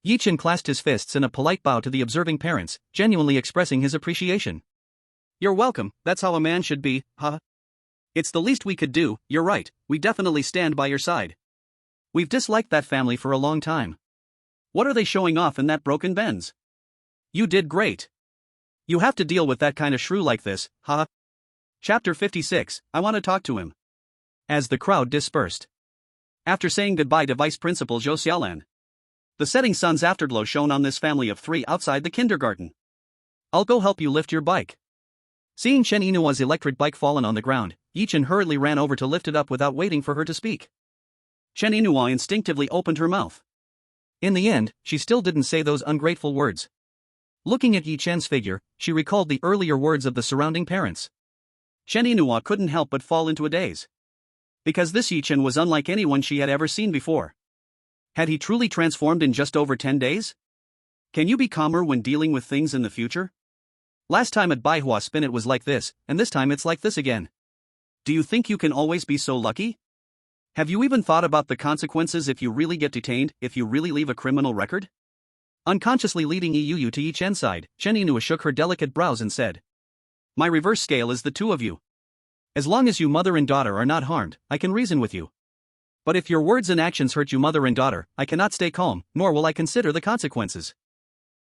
Yi Chen clasped his fists in a polite bow to the observing parents, genuinely expressing his appreciation. You're welcome, that's how a man should be, huh? It's the least we could do, you're right, we definitely stand by your side. We've disliked that family for a long time. What are they showing off in that broken Benz? You did great. You have to deal with that kind of shrew like this, huh? Chapter 56, I want to talk to him. As the crowd dispersed. After saying goodbye to Vice Principal Zhou Xiaolan. The setting sun's afterglow shone on this family of three outside the kindergarten. I'll go help you lift your bike. Seeing Chen Inua's electric bike fallen on the ground, Yi Chen hurriedly ran over to lift it up without waiting for her to speak. Chen Inua instinctively opened her mouth. In the end, she still didn't say those ungrateful words. Looking at Yi Chen's figure, she recalled the earlier words of the surrounding parents. Chen Inua couldn't help but fall into a daze. Because this Yi Chen was unlike anyone she had ever seen before. Had he truly transformed in just over 10 days? Can you be calmer when dealing with things in the future? Last time at Baihua Spin it was like this, and this time it's like this again. Do you think you can always be so lucky? Have you even thought about the consequences if you really get detained, if you really leave a criminal record? Unconsciously leading Yu to Yi Chen's side, Chen Inua shook her delicate brows and said. My reverse scale is the two of you. As long as you mother and daughter are not harmed, I can reason with you. But if your words and actions hurt you mother and daughter, I cannot stay calm, nor will I consider the consequences.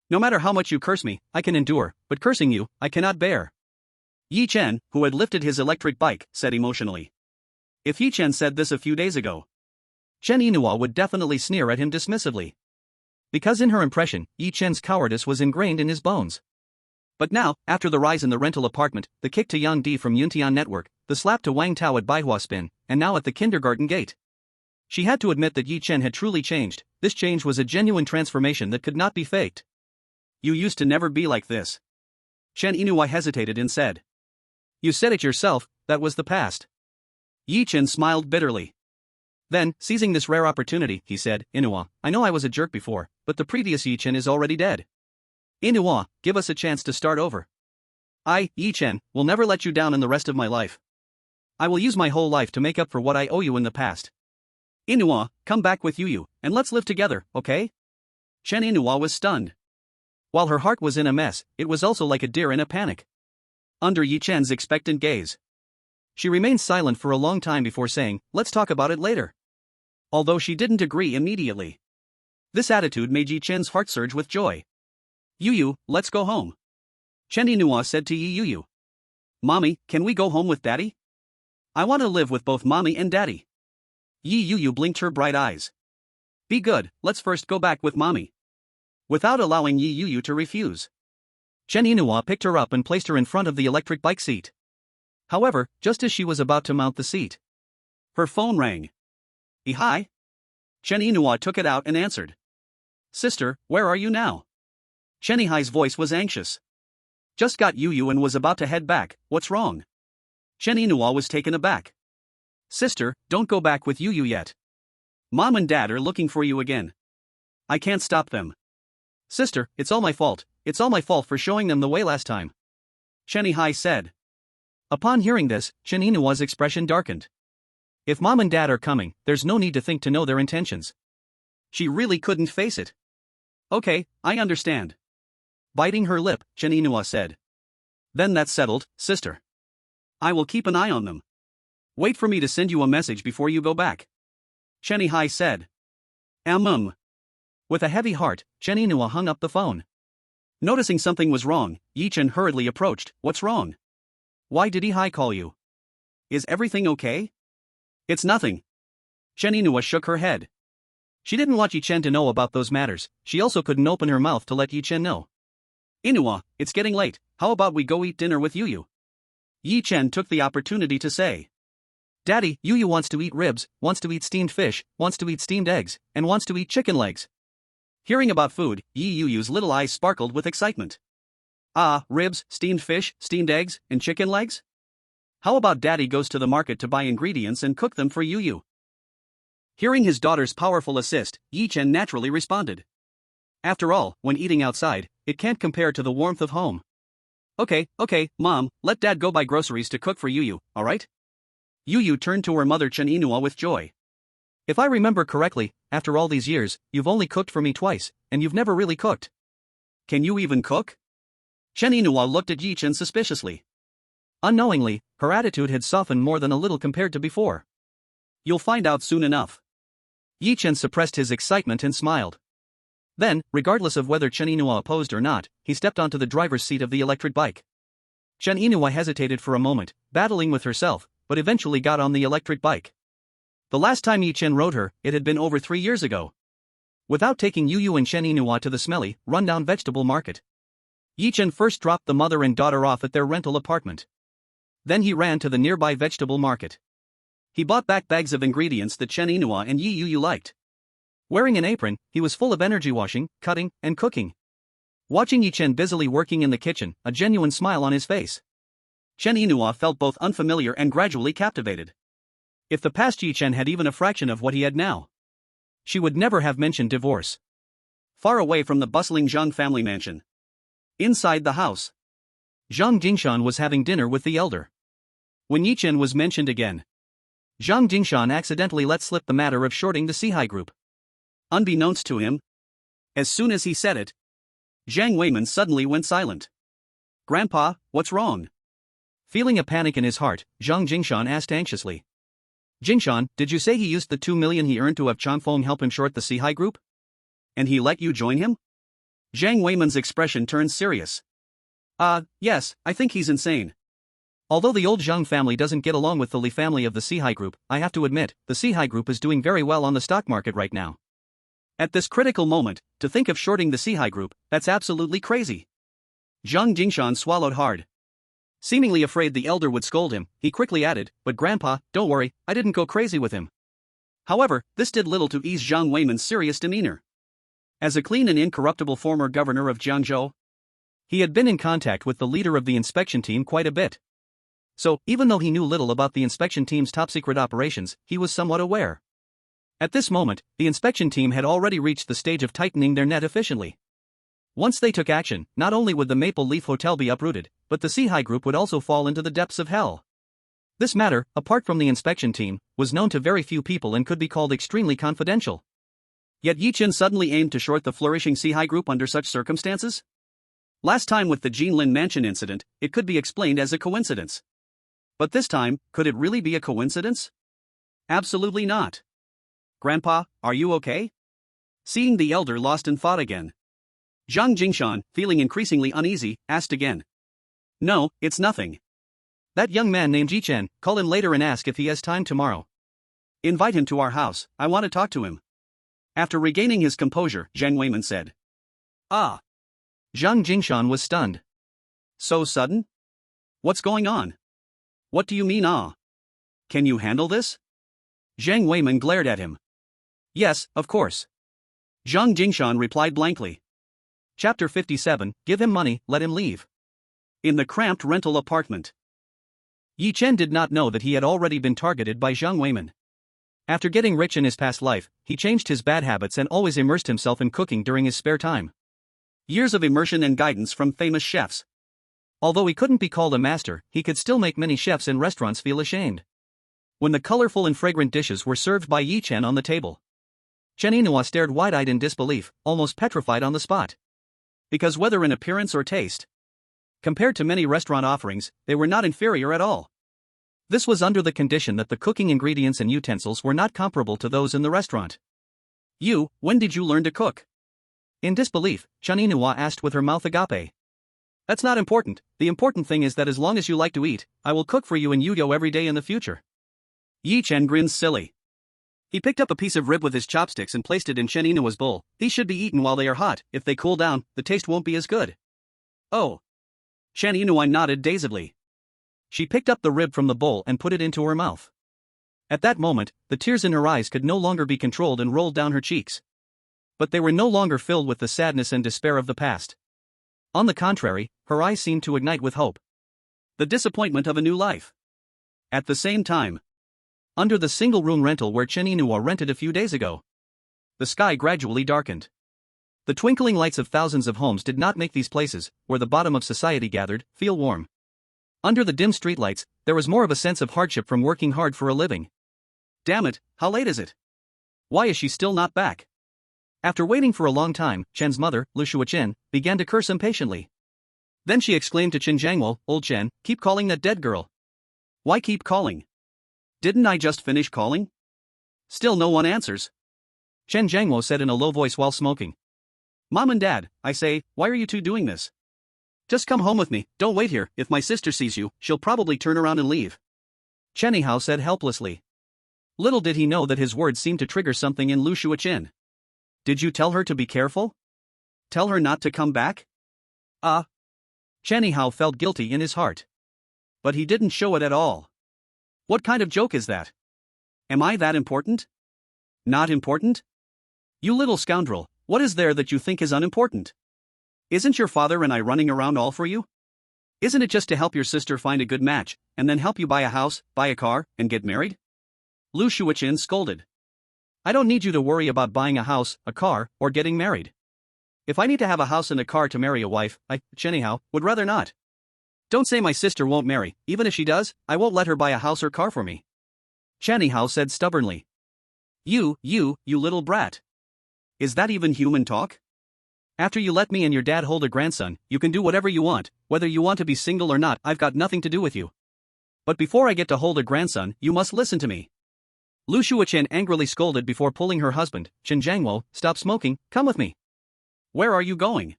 No matter how much you curse me, I can endure, but cursing you, I cannot bear. Yi Chen, who had lifted his electric bike, said emotionally. If Yi Chen said this a few days ago, Chen Yinhua would definitely sneer at him dismissively. Because in her impression, Yi Chen's cowardice was ingrained in his bones. But now, after the rise in the rental apartment, the kick to Yang Di from Yuntian Network, the slap to Wang Tao at Baihua Spin, and now at the kindergarten gate, she had to admit that Yi Chen had truly changed. This change was a genuine transformation that could not be faked. You used to never be like this. Chen Yinhua hesitated and said. You said it yourself, that was the past. Yi Chen smiled bitterly. Then, seizing this rare opportunity, he said, Inua, I know I was a jerk before, but the previous Yi Chen is already dead. Inua, give us a chance to start over. I, Yi Chen, will never let you down in the rest of my life. I will use my whole life to make up for what I owe you in the past. Inua, come back with Yu, and let's live together, okay? Chen Inua was stunned. While her heart was in a mess, it was also like a deer in a panic. Under Yi Chen's expectant gaze, she remained silent for a long time before saying, let's talk about it later. Although she didn't agree immediately. This attitude made Yi Chen's heart surge with joy. Yu, let's go home. Chen Inua said to Yi Yu. Mommy, can we go home with Daddy? I want to live with both Mommy and Daddy. Yi Yu blinked her bright eyes. Be good, let's first go back with Mommy. Without allowing Yi Yu to refuse, Chen Inua picked her up and placed her in front of the electric bike seat. However, just as she was about to mount the seat, her phone rang. Hi? Chen Inua took it out and answered. Sister, where are you now? Chen Ihai's voice was anxious. Just got Yu and was about to head back, what's wrong? Chen Inua was taken aback. Sister, don't go back with Yu yet. Mom and Dad are looking for you again. I can't stop them. Sister, it's all my fault for showing them the way last time. Chen Ihai said. Upon hearing this, Chen Inua's expression darkened. If Mom and Dad are coming, there's no need to think to know their intentions. She really couldn't face it. Okay, I understand. Biting her lip, Chen Inua said. Then that's settled, sister. I will keep an eye on them. Wait for me to send you a message before you go back. Chen Ihai said. With a heavy heart, Chen Inua hung up the phone. Noticing something was wrong, Yi Chen hurriedly approached. What's wrong? Why did Ihai call you? Is everything okay? It's nothing. Chen Inua shook her head. She didn't want Yi Chen to know about those matters. She also couldn't open her mouth to let Yi Chen know. Inua, it's getting late, how about we go eat dinner with Yu? Yi Chen took the opportunity to say. Daddy, Yu wants to eat ribs, wants to eat steamed fish, wants to eat steamed eggs, and wants to eat chicken legs. Hearing about food, Yi Yu's little eyes sparkled with excitement. Ah, ribs, steamed fish, steamed eggs, and chicken legs? How about Daddy goes to the market to buy ingredients and cook them for Yu? Hearing his daughter's powerful assist, Yi Chen naturally responded. After all, when eating outside, it can't compare to the warmth of home. Okay, Mom, let Dad go buy groceries to cook for Yu, alright? Yu turned to her mother Chen Inua with joy. If I remember correctly, after all these years, you've only cooked for me twice, and you've never really cooked. Can you even cook? Chen Inua looked at Yi Chen suspiciously. Unknowingly, her attitude had softened more than a little compared to before. You'll find out soon enough. Yi Chen suppressed his excitement and smiled. Then, regardless of whether Chen Inua opposed or not, he stepped onto the driver's seat of the electric bike. Chen Inua hesitated for a moment, battling with herself, but eventually got on the electric bike. The last time Yi Chen rode her, it had been over 3 years ago. Without taking Yu and Chen Inua to the smelly, run-down vegetable market, Yi Chen first dropped the mother and daughter off at their rental apartment. Then he ran to the nearby vegetable market. He bought back bags of ingredients that Chen Inua and Yi Yu liked. Wearing an apron, he was full of energy washing, cutting, and cooking. Watching Yi Chen busily working in the kitchen, a genuine smile on his face, Chen Inua felt both unfamiliar and gradually captivated. If the past Yi Chen had even a fraction of what he had now, she would never have mentioned divorce. Far away from the bustling Zhang family mansion, inside the house, Zhang Jingshan was having dinner with the elder. When Yi Chen was mentioned again, Zhang Jingshan accidentally let slip the matter of shorting the Sihai group. Unbeknownst to him, as soon as he said it, Zhang Weiman suddenly went silent. Grandpa, what's wrong? Feeling a panic in his heart, Zhang Jingshan asked anxiously. Jingshan, did you say he used the 2 million he earned to have Chanfeng help him short the Sihai Group? And he let you join him? Zhang Weiman's expression turned serious. Yes, I think he's insane. Although the old Zhang family doesn't get along with the Li family of the Sihai Group, I have to admit, the Sihai Group is doing very well on the stock market right now. At this critical moment, to think of shorting the Sihai Group, that's absolutely crazy. Zhang Jingshan swallowed hard. Seemingly afraid the elder would scold him, he quickly added, "But Grandpa, don't worry, I didn't go crazy with him." However, this did little to ease Zhang Weiman's serious demeanor. As a clean and incorruptible former governor of Jiangzhou, he had been in contact with the leader of the inspection team quite a bit. So, even though he knew little about the inspection team's top-secret operations, he was somewhat aware. At this moment, the inspection team had already reached the stage of tightening their net efficiently. Once they took action, not only would the Maple Leaf Hotel be uprooted, but the Sihai Group would also fall into the depths of hell. This matter, apart from the inspection team, was known to very few people and could be called extremely confidential. Yet Yi Chen suddenly aimed to short the flourishing Sihai Group under such circumstances? Last time with the Jinlin Mansion incident, it could be explained as a coincidence. But this time, could it really be a coincidence? Absolutely not. Grandpa, are you okay? Seeing the elder lost in thought again, Zhang Jingshan, feeling increasingly uneasy, asked again. No, it's nothing. That young man named Yi Chen, call him later and ask if he has time tomorrow. Invite him to our house, I want to talk to him. After regaining his composure, Zhang Weiman said. Ah. Zhang Jingshan was stunned. So sudden? What's going on? What do you mean Can you handle this? Zhang Weiman glared at him. Yes, of course. Zhang Jingshan replied blankly. Chapter 57, Give him money, let him leave. In the cramped rental apartment. Yi Chen did not know that he had already been targeted by Zhang Weiman. After getting rich in his past life, he changed his bad habits and always immersed himself in cooking during his spare time. Years of immersion and guidance from famous chefs. Although he couldn't be called a master, he could still make many chefs in restaurants feel ashamed. When the colorful and fragrant dishes were served by Yi Chen on the table, Chen Yinhua stared wide-eyed in disbelief, almost petrified on the spot. Because whether in appearance or taste, compared to many restaurant offerings, they were not inferior at all. This was under the condition that the cooking ingredients and utensils were not comparable to those in the restaurant. When did you learn to cook? In disbelief, Chen Yinhua asked with her mouth agape. That's not important, the important thing is that as long as you like to eat, I will cook for you and Yu-Yo every day in the future. Yi Chen grinned silly. He picked up a piece of rib with his chopsticks and placed it in Chen Yinhua's bowl. These should be eaten while they are hot, if they cool down, the taste won't be as good. Oh. Chen Yinhua nodded dazedly. She picked up the rib from the bowl and put it into her mouth. At that moment, the tears in her eyes could no longer be controlled and rolled down her cheeks. But they were no longer filled with the sadness and despair of the past. On the contrary, her eyes seemed to ignite with hope. The disappointment of a new life. At the same time, under the single-room rental where Chen Yinhua rented a few days ago, the sky gradually darkened. The twinkling lights of thousands of homes did not make these places, where the bottom of society gathered, feel warm. Under the dim streetlights, there was more of a sense of hardship from working hard for a living. Damn it, how late is it? Why is she still not back? After waiting for a long time, Chen's mother, Lu Shuachen, began to curse impatiently. Then she exclaimed to Chen Jiangwo, "Old Chen, keep calling that dead girl." Why keep calling? Didn't I just finish calling? Still no one answers. Chen Jiangwo said in a low voice while smoking. Mom and Dad, I say, why are you two doing this? Just come home with me, don't wait here, if my sister sees you, she'll probably turn around and leave. Chen Yihao said helplessly. Little did he know that his words seemed to trigger something in Lu Shuachen. Did you tell her to be careful? Tell her not to come back? Chen Yihao felt guilty in his heart. But he didn't show it at all. What kind of joke is that? Am I that important? Not important? You little scoundrel, what is there that you think is unimportant? Isn't your father and I running around all for you? Isn't it just to help your sister find a good match, and then help you buy a house, buy a car, and get married? Lu Shuachen scolded. I don't need you to worry about buying a house, a car, or getting married. If I need to have a house and a car to marry a wife, I, Chen Yihao, would rather not. Don't say my sister won't marry, even if she does, I won't let her buy a house or car for me. Chen Yihao said stubbornly. You little brat. Is that even human talk? After you let me and your dad hold a grandson, you can do whatever you want, whether you want to be single or not, I've got nothing to do with you. But before I get to hold a grandson, you must listen to me. Lu Shuochen angrily scolded before pulling her husband, Chen Jiangwo, stop smoking, come with me. Where are you going?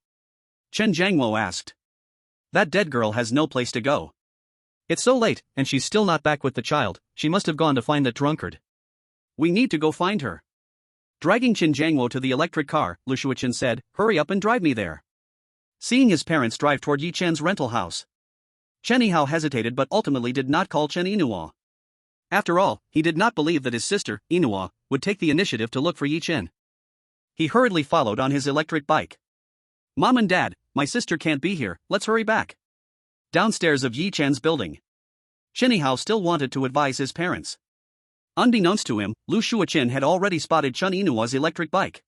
Chen Jiangwo asked. That dead girl has no place to go. It's so late, and she's still not back with the child, she must have gone to find that drunkard. We need to go find her. Dragging Chen Jiangwo to the electric car, Lu Shuochen said, hurry up and drive me there. Seeing his parents drive toward Yi Chen's rental house, Chen Yihao hesitated but ultimately did not call Chen Yinhua. After all, he did not believe that his sister, Yinhua, would take the initiative to look for Yi Chen. He hurriedly followed on his electric bike. Mom and Dad, my sister can't be here, let's hurry back. Downstairs of Yi Chen's building, Chen Yihao still wanted to advise his parents. Unbeknownst to him, Lu Shuochen had already spotted Chen Yinhua's electric bike.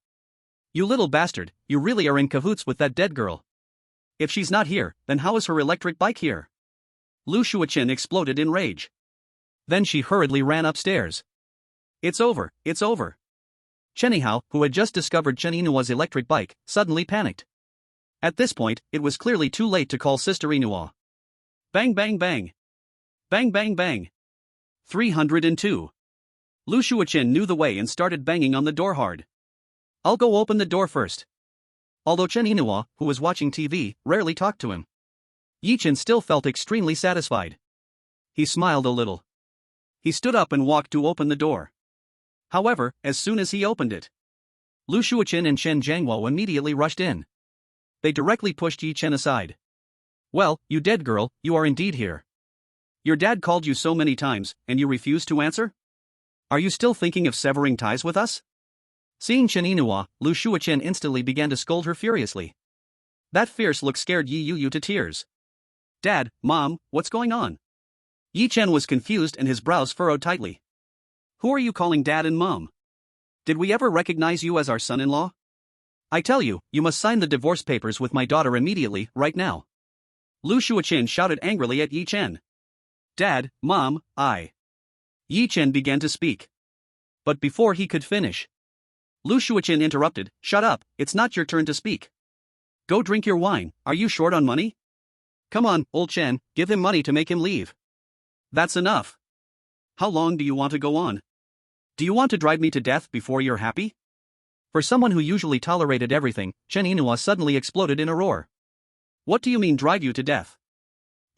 You little bastard, you really are in cahoots with that dead girl. If she's not here, then how is her electric bike here? Lu Shuochen exploded in rage. Then she hurriedly ran upstairs. It's over, it's over. Chen Yihao, who had just discovered Chen Yinhua's electric bike, suddenly panicked. At this point, it was clearly too late to call Sister Yinhua. Bang bang bang. Bang bang bang. 302. Lu Shuochen knew the way and started banging on the door hard. I'll go open the door first. Although Chen Yinhua, who was watching TV, rarely talked to him, Yi Chen still felt extremely satisfied. He smiled a little. He stood up and walked to open the door. However, as soon as he opened it, Lu Shuochen and Chen Jiangwo immediately rushed in. They directly pushed Yi Chen aside. Well, you dead girl, you are indeed here. Your dad called you so many times, and you refused to answer? Are you still thinking of severing ties with us? Seeing Chen Yinhua, Lu Shuochen instantly began to scold her furiously. That fierce look scared Yi Yu to tears. Dad, Mom, what's going on? Yi Chen was confused and his brows furrowed tightly. Who are you calling Dad and Mom? Did we ever recognize you as our son-in-law? I tell you, you must sign the divorce papers with my daughter immediately, right now. Lu Shuochen shouted angrily at Yi Chen. Dad, Mom, Yi Chen began to speak. But before he could finish, Lu Shuochen interrupted, shut up, it's not your turn to speak. Go drink your wine, are you short on money? Come on, old Chen, give him money to make him leave. That's enough. How long do you want to go on? Do you want to drive me to death before you're happy? For someone who usually tolerated everything, Chen Yinhua suddenly exploded in a roar. What do you mean drive you to death?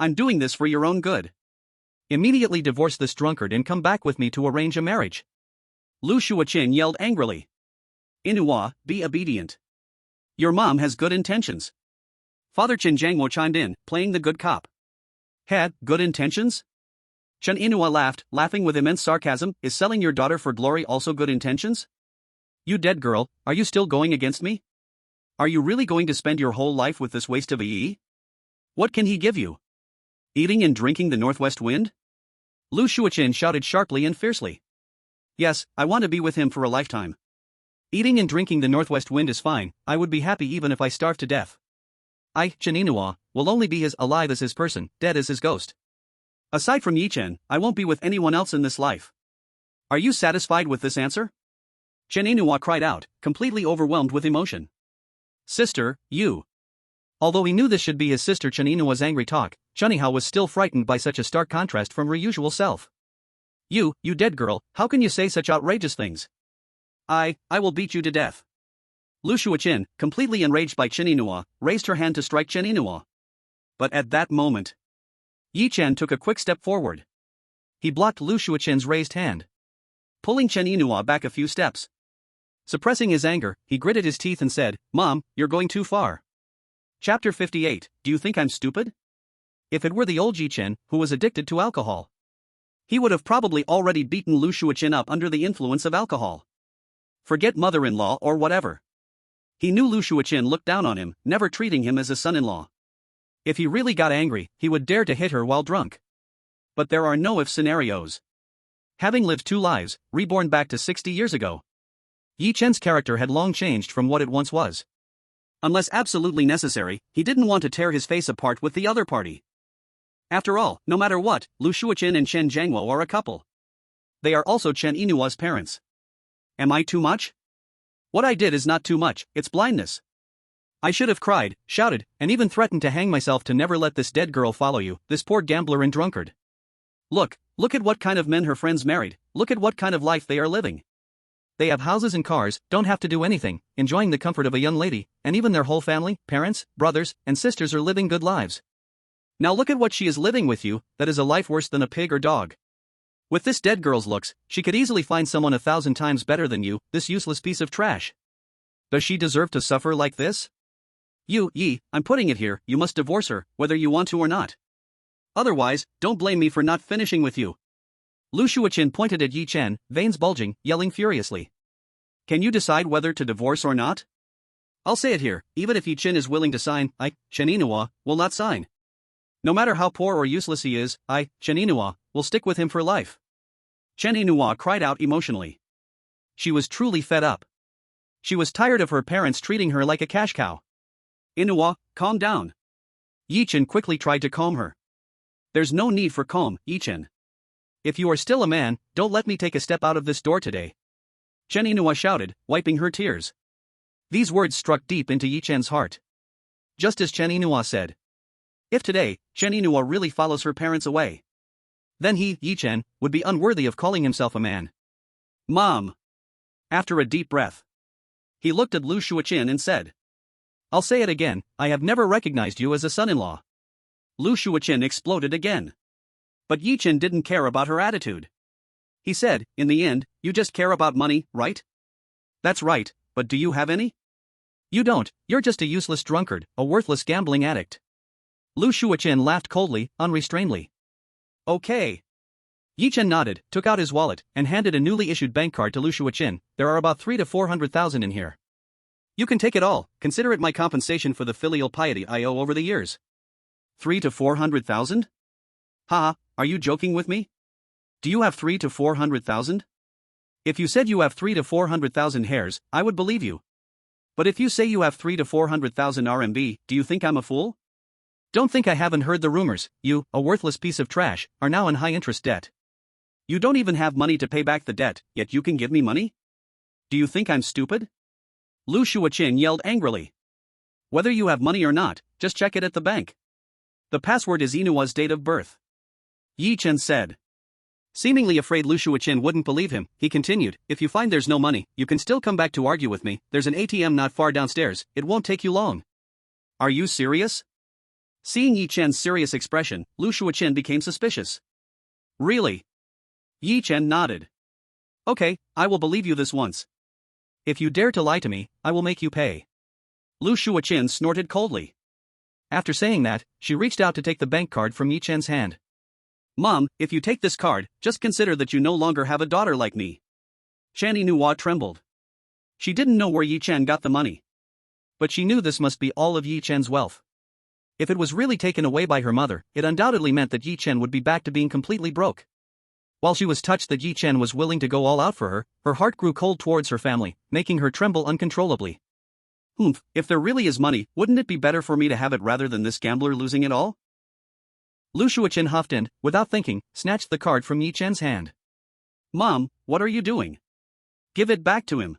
I'm doing this for your own good. Immediately divorce this drunkard and come back with me to arrange a marriage. Lu Shuochen yelled angrily. Yinhua, be obedient. Your mom has good intentions. Father Chen Jiangwo chimed in, playing the good cop. Had good intentions? Chen Yinhua laughed, laughing with immense sarcasm, is selling your daughter for glory also good intentions? You dead girl, are you still going against me? Are you really going to spend your whole life with this waste of a yi? What can he give you? Eating and drinking the northwest wind? Lu Shuochen shouted sharply and fiercely. Yes, I want to be with him for a lifetime. Eating and drinking the northwest wind is fine, I would be happy even if I starve to death. I, Chen Yinhua, will only be his alive as his person, dead as his ghost. Aside from Yi Chen, I won't be with anyone else in this life. Are you satisfied with this answer? Chen Yinhua cried out, completely overwhelmed with emotion. Sister, you. Although he knew this should be his sister Chen Yinhua's angry talk, Chen Yihao was still frightened by such a stark contrast from her usual self. You dead girl, how can you say such outrageous things? I will beat you to death. Lu Shuochen, completely enraged by Chen Yinhua, raised her hand to strike Chen Yinhua. But at that moment, Yi Chen took a quick step forward. He blocked Lu Shuochen's raised hand, pulling Chen Yinhua back a few steps. Suppressing his anger, he gritted his teeth and said, Mom, you're going too far. Chapter 58, Do you think I'm stupid? If it were the old Yi Chen, who was addicted to alcohol, he would have probably already beaten Lu Shuochen up under the influence of alcohol. Forget mother-in-law or whatever. He knew Lu Shuochen looked down on him, never treating him as a son-in-law. If he really got angry, he would dare to hit her while drunk. But there are no if scenarios. Having lived two lives, reborn back to 60 years ago, Yi Chen's character had long changed from what it once was. Unless absolutely necessary, he didn't want to tear his face apart with the other party. After all, no matter what, Lu Shuochen and Chen Jiangwo are a couple. They are also Chen Yinhua's parents. Am I too much? What I did is not too much, it's blindness. I should have cried, shouted, and even threatened to hang myself to never let this dead girl follow you, this poor gambler and drunkard. Look at what kind of men her friends married, look at what kind of life they are living. They have houses and cars, don't have to do anything, enjoying the comfort of a young lady, and even their whole family, parents, brothers, and sisters are living good lives. Now look at what she is living with you, that is a life worse than a pig or dog. With this dead girl's looks, she could easily find someone 1,000 times better than you, this useless piece of trash. Does she deserve to suffer like this? I'm putting it here, you must divorce her, whether you want to or not. Otherwise, don't blame me for not finishing with you. Lu Shuoqin pointed at Yi Chen, veins bulging, yelling furiously. Can you decide whether to divorce or not? I'll say it here, even if Yi Chen is willing to sign, Chen Yinhua, will not sign. No matter how poor or useless he is, Chen Yinhua, will stick with him for life. Chen Yinhua cried out emotionally. She was truly fed up. She was tired of her parents treating her like a cash cow. Yinhua, calm down. Yi Chen quickly tried to calm her. There's no need for calm, Yi Chen. If you are still a man, don't let me take a step out of this door today. Chen Yinhua shouted, wiping her tears. These words struck deep into Yi Chen's heart. Just as Chen Yinhua said. If today, Chen Yinhua really follows her parents away, then he, Yi Chen, would be unworthy of calling himself a man. Mom! After a deep breath, he looked at Lu Shuoqin and said. I'll say it again, I have never recognized you as a son-in-law. Lu Shuoqin exploded again. But Yi Chen didn't care about her attitude. He said, in the end, you just care about money, right? That's right, but do you have any? You don't, you're just a useless drunkard, a worthless gambling addict. Lu Shuoqin laughed coldly, unrestrainedly. Okay. Yi Chen nodded, took out his wallet, and handed a newly issued bank card to Lu Shuoqin. There are about 300,000 to 400,000 in here. You can take it all, consider it my compensation for the filial piety I owe over the years. 300,000 to 400,000? Haha, are you joking with me? Do you have 300,000 to 400,000? If you said you have 300,000 to 400,000 hairs, I would believe you. But if you say you have 300,000 to 400,000 RMB, do you think I'm a fool? Don't think I haven't heard the rumors. You, a worthless piece of trash, are now in high-interest debt. You don't even have money to pay back the debt, yet you can give me money? Do you think I'm stupid? Lu Shuoqin yelled angrily. Whether you have money or not, just check it at the bank. The password is Inua's date of birth. Yi Chen said. Seemingly afraid Lu Shuoqin wouldn't believe him, he continued, if you find there's no money, you can still come back to argue with me, there's an ATM not far downstairs, it won't take you long. Are you serious? Seeing Yi Chen's serious expression, Lu Shuoqin became suspicious. Really? Yi Chen nodded. Okay, I will believe you this once. If you dare to lie to me, I will make you pay. Lu Shuoqin snorted coldly. After saying that, she reached out to take the bank card from Yi Chen's hand. Mom, if you take this card, just consider that you no longer have a daughter like me. Chen Yinhua trembled. She didn't know where Yi Chen got the money. But she knew this must be all of Yi Chen's wealth. If it was really taken away by her mother, it undoubtedly meant that Yi Chen would be back to being completely broke. While she was touched that Yi Chen was willing to go all out for her heart grew cold towards her family, making her tremble uncontrollably. If there really is money, wouldn't it be better for me to have it rather than this gambler losing it all? Lu Shuoqin huffed and, without thinking, snatched the card from Yi Chen's hand. Mom, what are you doing? Give it back to him.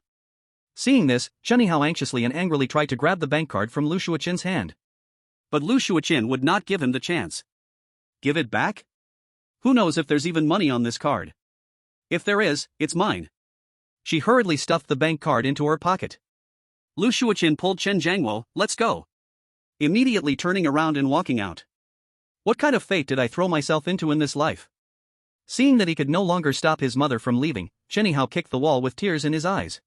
Seeing this, Chen Yihao anxiously and angrily tried to grab the bank card from Lu Shuoqin's hand. But Lu Shuoqin would not give him the chance. Give it back? Who knows if there's even money on this card? If there is, it's mine. She hurriedly stuffed the bank card into her pocket. Lu Shuoqin pulled Chen Jiangwo, let's go. Immediately turning around and walking out. What kind of fate did I throw myself into in this life? Seeing that he could no longer stop his mother from leaving, Chen Yihao kicked the wall with tears in his eyes.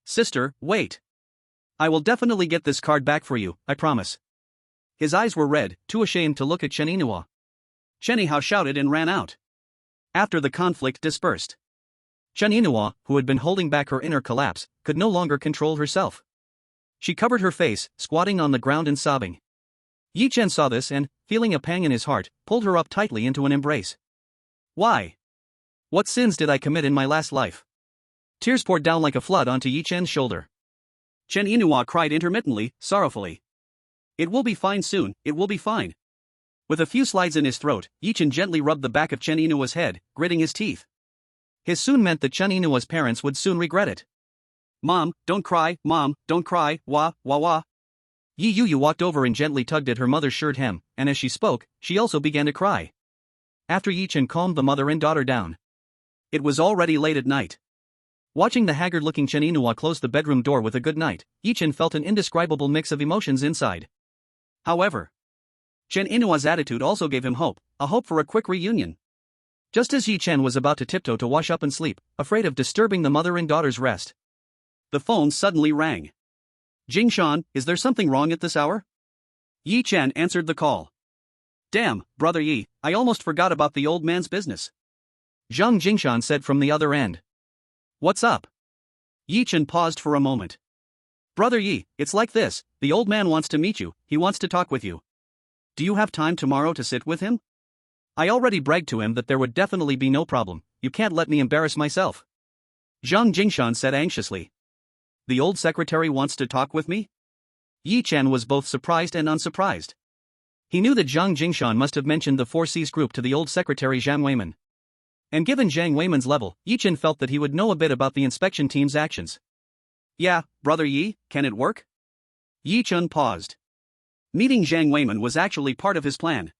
Sister, wait. I will definitely get this card back for you, I promise. His eyes were red, too ashamed to look at Chen Yinhua. Chen Yihao shouted and ran out. After the conflict dispersed, Chen Yinhua, who had been holding back her inner collapse, could no longer control herself. She covered her face, squatting on the ground and sobbing. Yi Chen saw this and, feeling a pang in his heart, pulled her up tightly into an embrace. Why? What sins did I commit in my last life? Tears poured down like a flood onto Yi Chen's shoulder. Chen Yinhua cried intermittently, sorrowfully. It will be fine soon, it will be fine. With a few slides in his throat, Yi Chen gently rubbed the back of Chen Yinua's head, gritting his teeth. His soon meant that Chen Yinua's parents would soon regret it. Mom, don't cry, wah, wah, wah. Yi Yuyu walked over and gently tugged at her mother's shirt hem, and as she spoke, she also began to cry. after Yi Chen calmed the mother and daughter down. It was already late at night. Watching the haggard-looking Chen Yinhua close the bedroom door with a good night, Yi Chen felt an indescribable mix of emotions inside. However, Chen Yinhua's attitude also gave him hope, a hope for a quick reunion. Just as Yi Chen was about to tiptoe to wash up and sleep, afraid of disturbing the mother and daughter's rest, the phone suddenly rang. Jingshan, is there something wrong at this hour? Yi Chen answered the call. Damn, brother Yi, I almost forgot about the old man's business. Zhang Jingshan said from the other end. What's up? Yi Chen paused for a moment. Brother Yi, it's like this, the old man wants to meet you, he wants to talk with you. Do you have time tomorrow to sit with him? I already bragged to him that there would definitely be no problem, you can't let me embarrass myself. Zhang Jingshan said anxiously. The old secretary wants to talk with me? Yi Chen was both surprised and unsurprised. He knew that Zhang Jingshan must have mentioned the 4C's group to the old secretary Zhang Weiman. And given Zhang Weiman's level, Yi Chen felt that he would know a bit about the inspection team's actions. Yeah, brother Yi, can it work? Yi Chen paused. Meeting Zhang Weiman was actually part of his plan.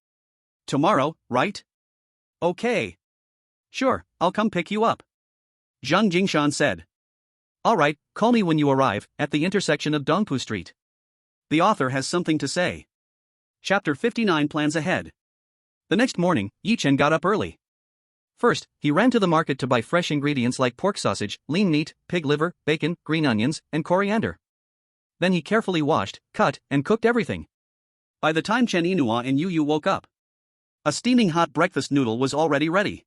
Tomorrow, right? Okay. Sure, I'll come pick you up. Zhang Jingshan said. Alright, call me when you arrive, at the intersection of Dongpu Street. The author has something to say. Chapter 59 plans ahead. The next morning, Yi Chen got up early. First, he ran to the market to buy fresh ingredients like pork sausage, lean meat, pig liver, bacon, green onions, and coriander. Then he carefully washed, cut, and cooked everything. By the time Chen Yinhua and Yu Yu woke up, a steaming hot breakfast noodle was already ready.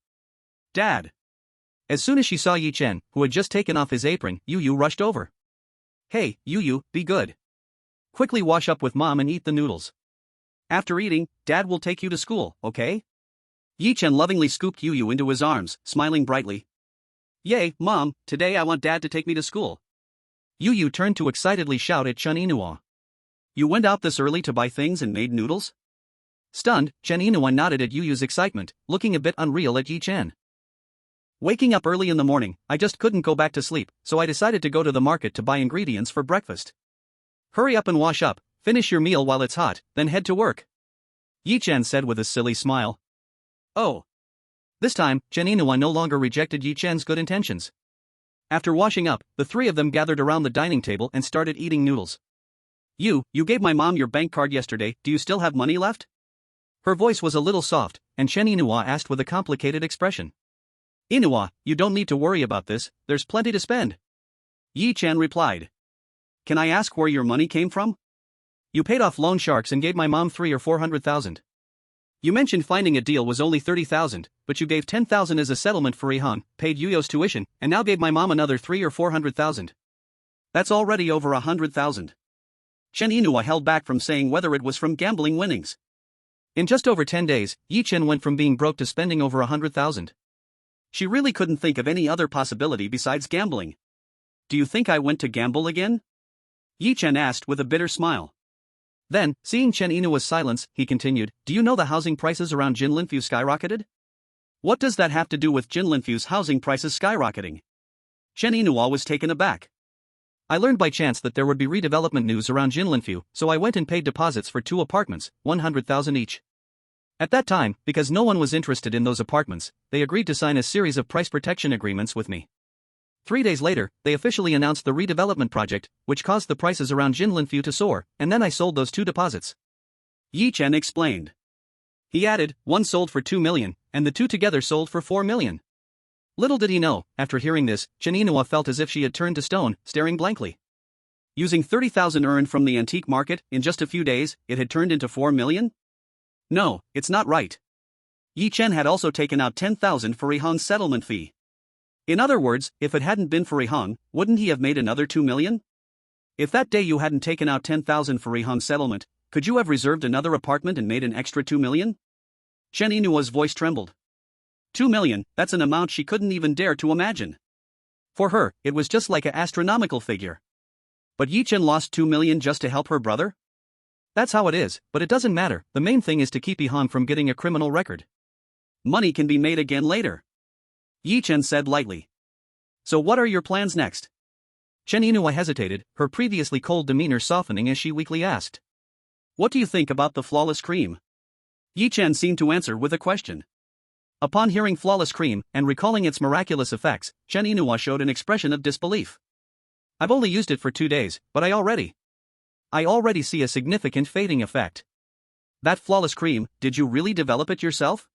Dad. As soon as she saw Yi Chen, who had just taken off his apron, Yu Yu rushed over. Hey, Yu Yu, be good. Quickly wash up with Mom and eat the noodles. After eating, Dad will take you to school, okay? Yi Chen lovingly scooped Yu Yu into his arms, smiling brightly. Yay, Mom, today I want Dad to take me to school. Yu Yu turned to excitedly shout at Chen Yinhua. You went out this early to buy things and made noodles? Stunned, Chen Yinhua nodded at Yu Yu's excitement, looking a bit unreal at Yi Chen. Waking up early in the morning, I just couldn't go back to sleep, so I decided to go to the market to buy ingredients for breakfast. Hurry up and wash up, finish your meal while it's hot, then head to work. Yi Chen said with a silly smile. Oh. This time, Chen Yinhua no longer rejected Yi Chen's good intentions. After washing up, the three of them gathered around the dining table and started eating noodles. You gave my mom your bank card yesterday, do you still have money left? Her voice was a little soft, and Chen Yinhua asked with a complicated expression. Yinhua, you don't need to worry about this, there's plenty to spend. Yi Chen replied. Can I ask where your money came from? You paid off loan sharks and gave my mom 300,000 or 400,000. You mentioned finding a deal was only 30,000, but you gave 10,000 as a settlement for Rihan, paid Yuyo's tuition, and now gave my mom another 300,000 or 400,000. That's already over 100,000. Chen Yinhua held back from saying whether it was from gambling winnings. In just over 10 days, Yi Chen went from being broke to spending over 100,000. She really couldn't think of any other possibility besides gambling. Do you think I went to gamble again? Yi Chen asked with a bitter smile. Then, seeing Chen Yinua's silence, he continued, do you know the housing prices around Jinlinfu skyrocketed? What does that have to do with Jinlinfu's housing prices skyrocketing? Chen Yinhua was taken aback. I learned by chance that there would be redevelopment news around Jinlinfu, so I went and paid deposits for 2 apartments, 100,000 each. At that time, because no one was interested in those apartments, they agreed to sign a series of price protection agreements with me. 3 days later, they officially announced the redevelopment project, which caused the prices around Jinlinfu to soar, and then I sold those 2 deposits. Yi Chen explained. He added, one sold for 2 million, and the 2 together sold for 4 million. Little did he know, after hearing this, Chen Yinhua felt as if she had turned to stone, staring blankly. Using 30,000 earned from the antique market, in just a few days, it had turned into 4 million? No, it's not right. Yi Chen had also taken out 10,000 for Rihan's settlement fee. In other words, if it hadn't been for Rihan, wouldn't he have made another 2 million? If that day you hadn't taken out 10,000 for Rihan's settlement, could you have reserved another apartment and made an extra 2 million? Chen Yinua's voice trembled. 2 million, that's an amount she couldn't even dare to imagine. For her, it was just like an astronomical figure. But Yi Chen lost 2 million just to help her brother? That's how it is, but it doesn't matter, the main thing is to keep Ihan from getting a criminal record. Money can be made again later. Yi Chen said lightly. So what are your plans next? Chen Yinhua hesitated, her previously cold demeanor softening as she weakly asked. What do you think about the flawless cream? Yi Chen seemed to answer with a question. Upon hearing flawless cream and recalling its miraculous effects, Chen Inua showed an expression of disbelief. I've only used it for 2 days, but I already see a significant fading effect. That flawless cream, did you really develop it yourself?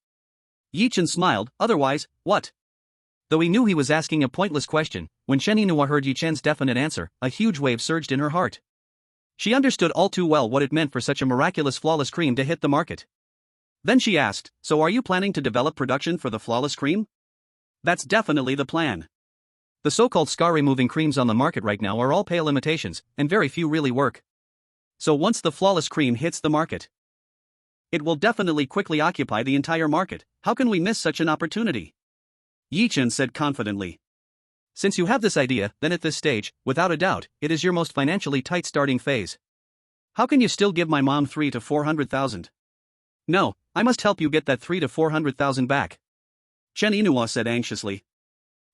Yi Chen smiled, otherwise, what? Though he knew he was asking a pointless question, when Chen Inua heard Yi Chen's definite answer, a huge wave surged in her heart. She understood all too well what it meant for such a miraculous flawless cream to hit the market. Then she asked, so are you planning to develop production for the flawless cream? That's definitely the plan. The so-called scar-removing creams on the market right now are all pale imitations, and very few really work. So once the flawless cream hits the market, it will definitely quickly occupy the entire market. How can we miss such an opportunity? Yi Chen said confidently. Since you have this idea, then at this stage, without a doubt, it is your most financially tight starting phase. How can you still give my mom 300 to 400,000? No, I must help you get that 300 to 400,000 back. Chen Inua said anxiously.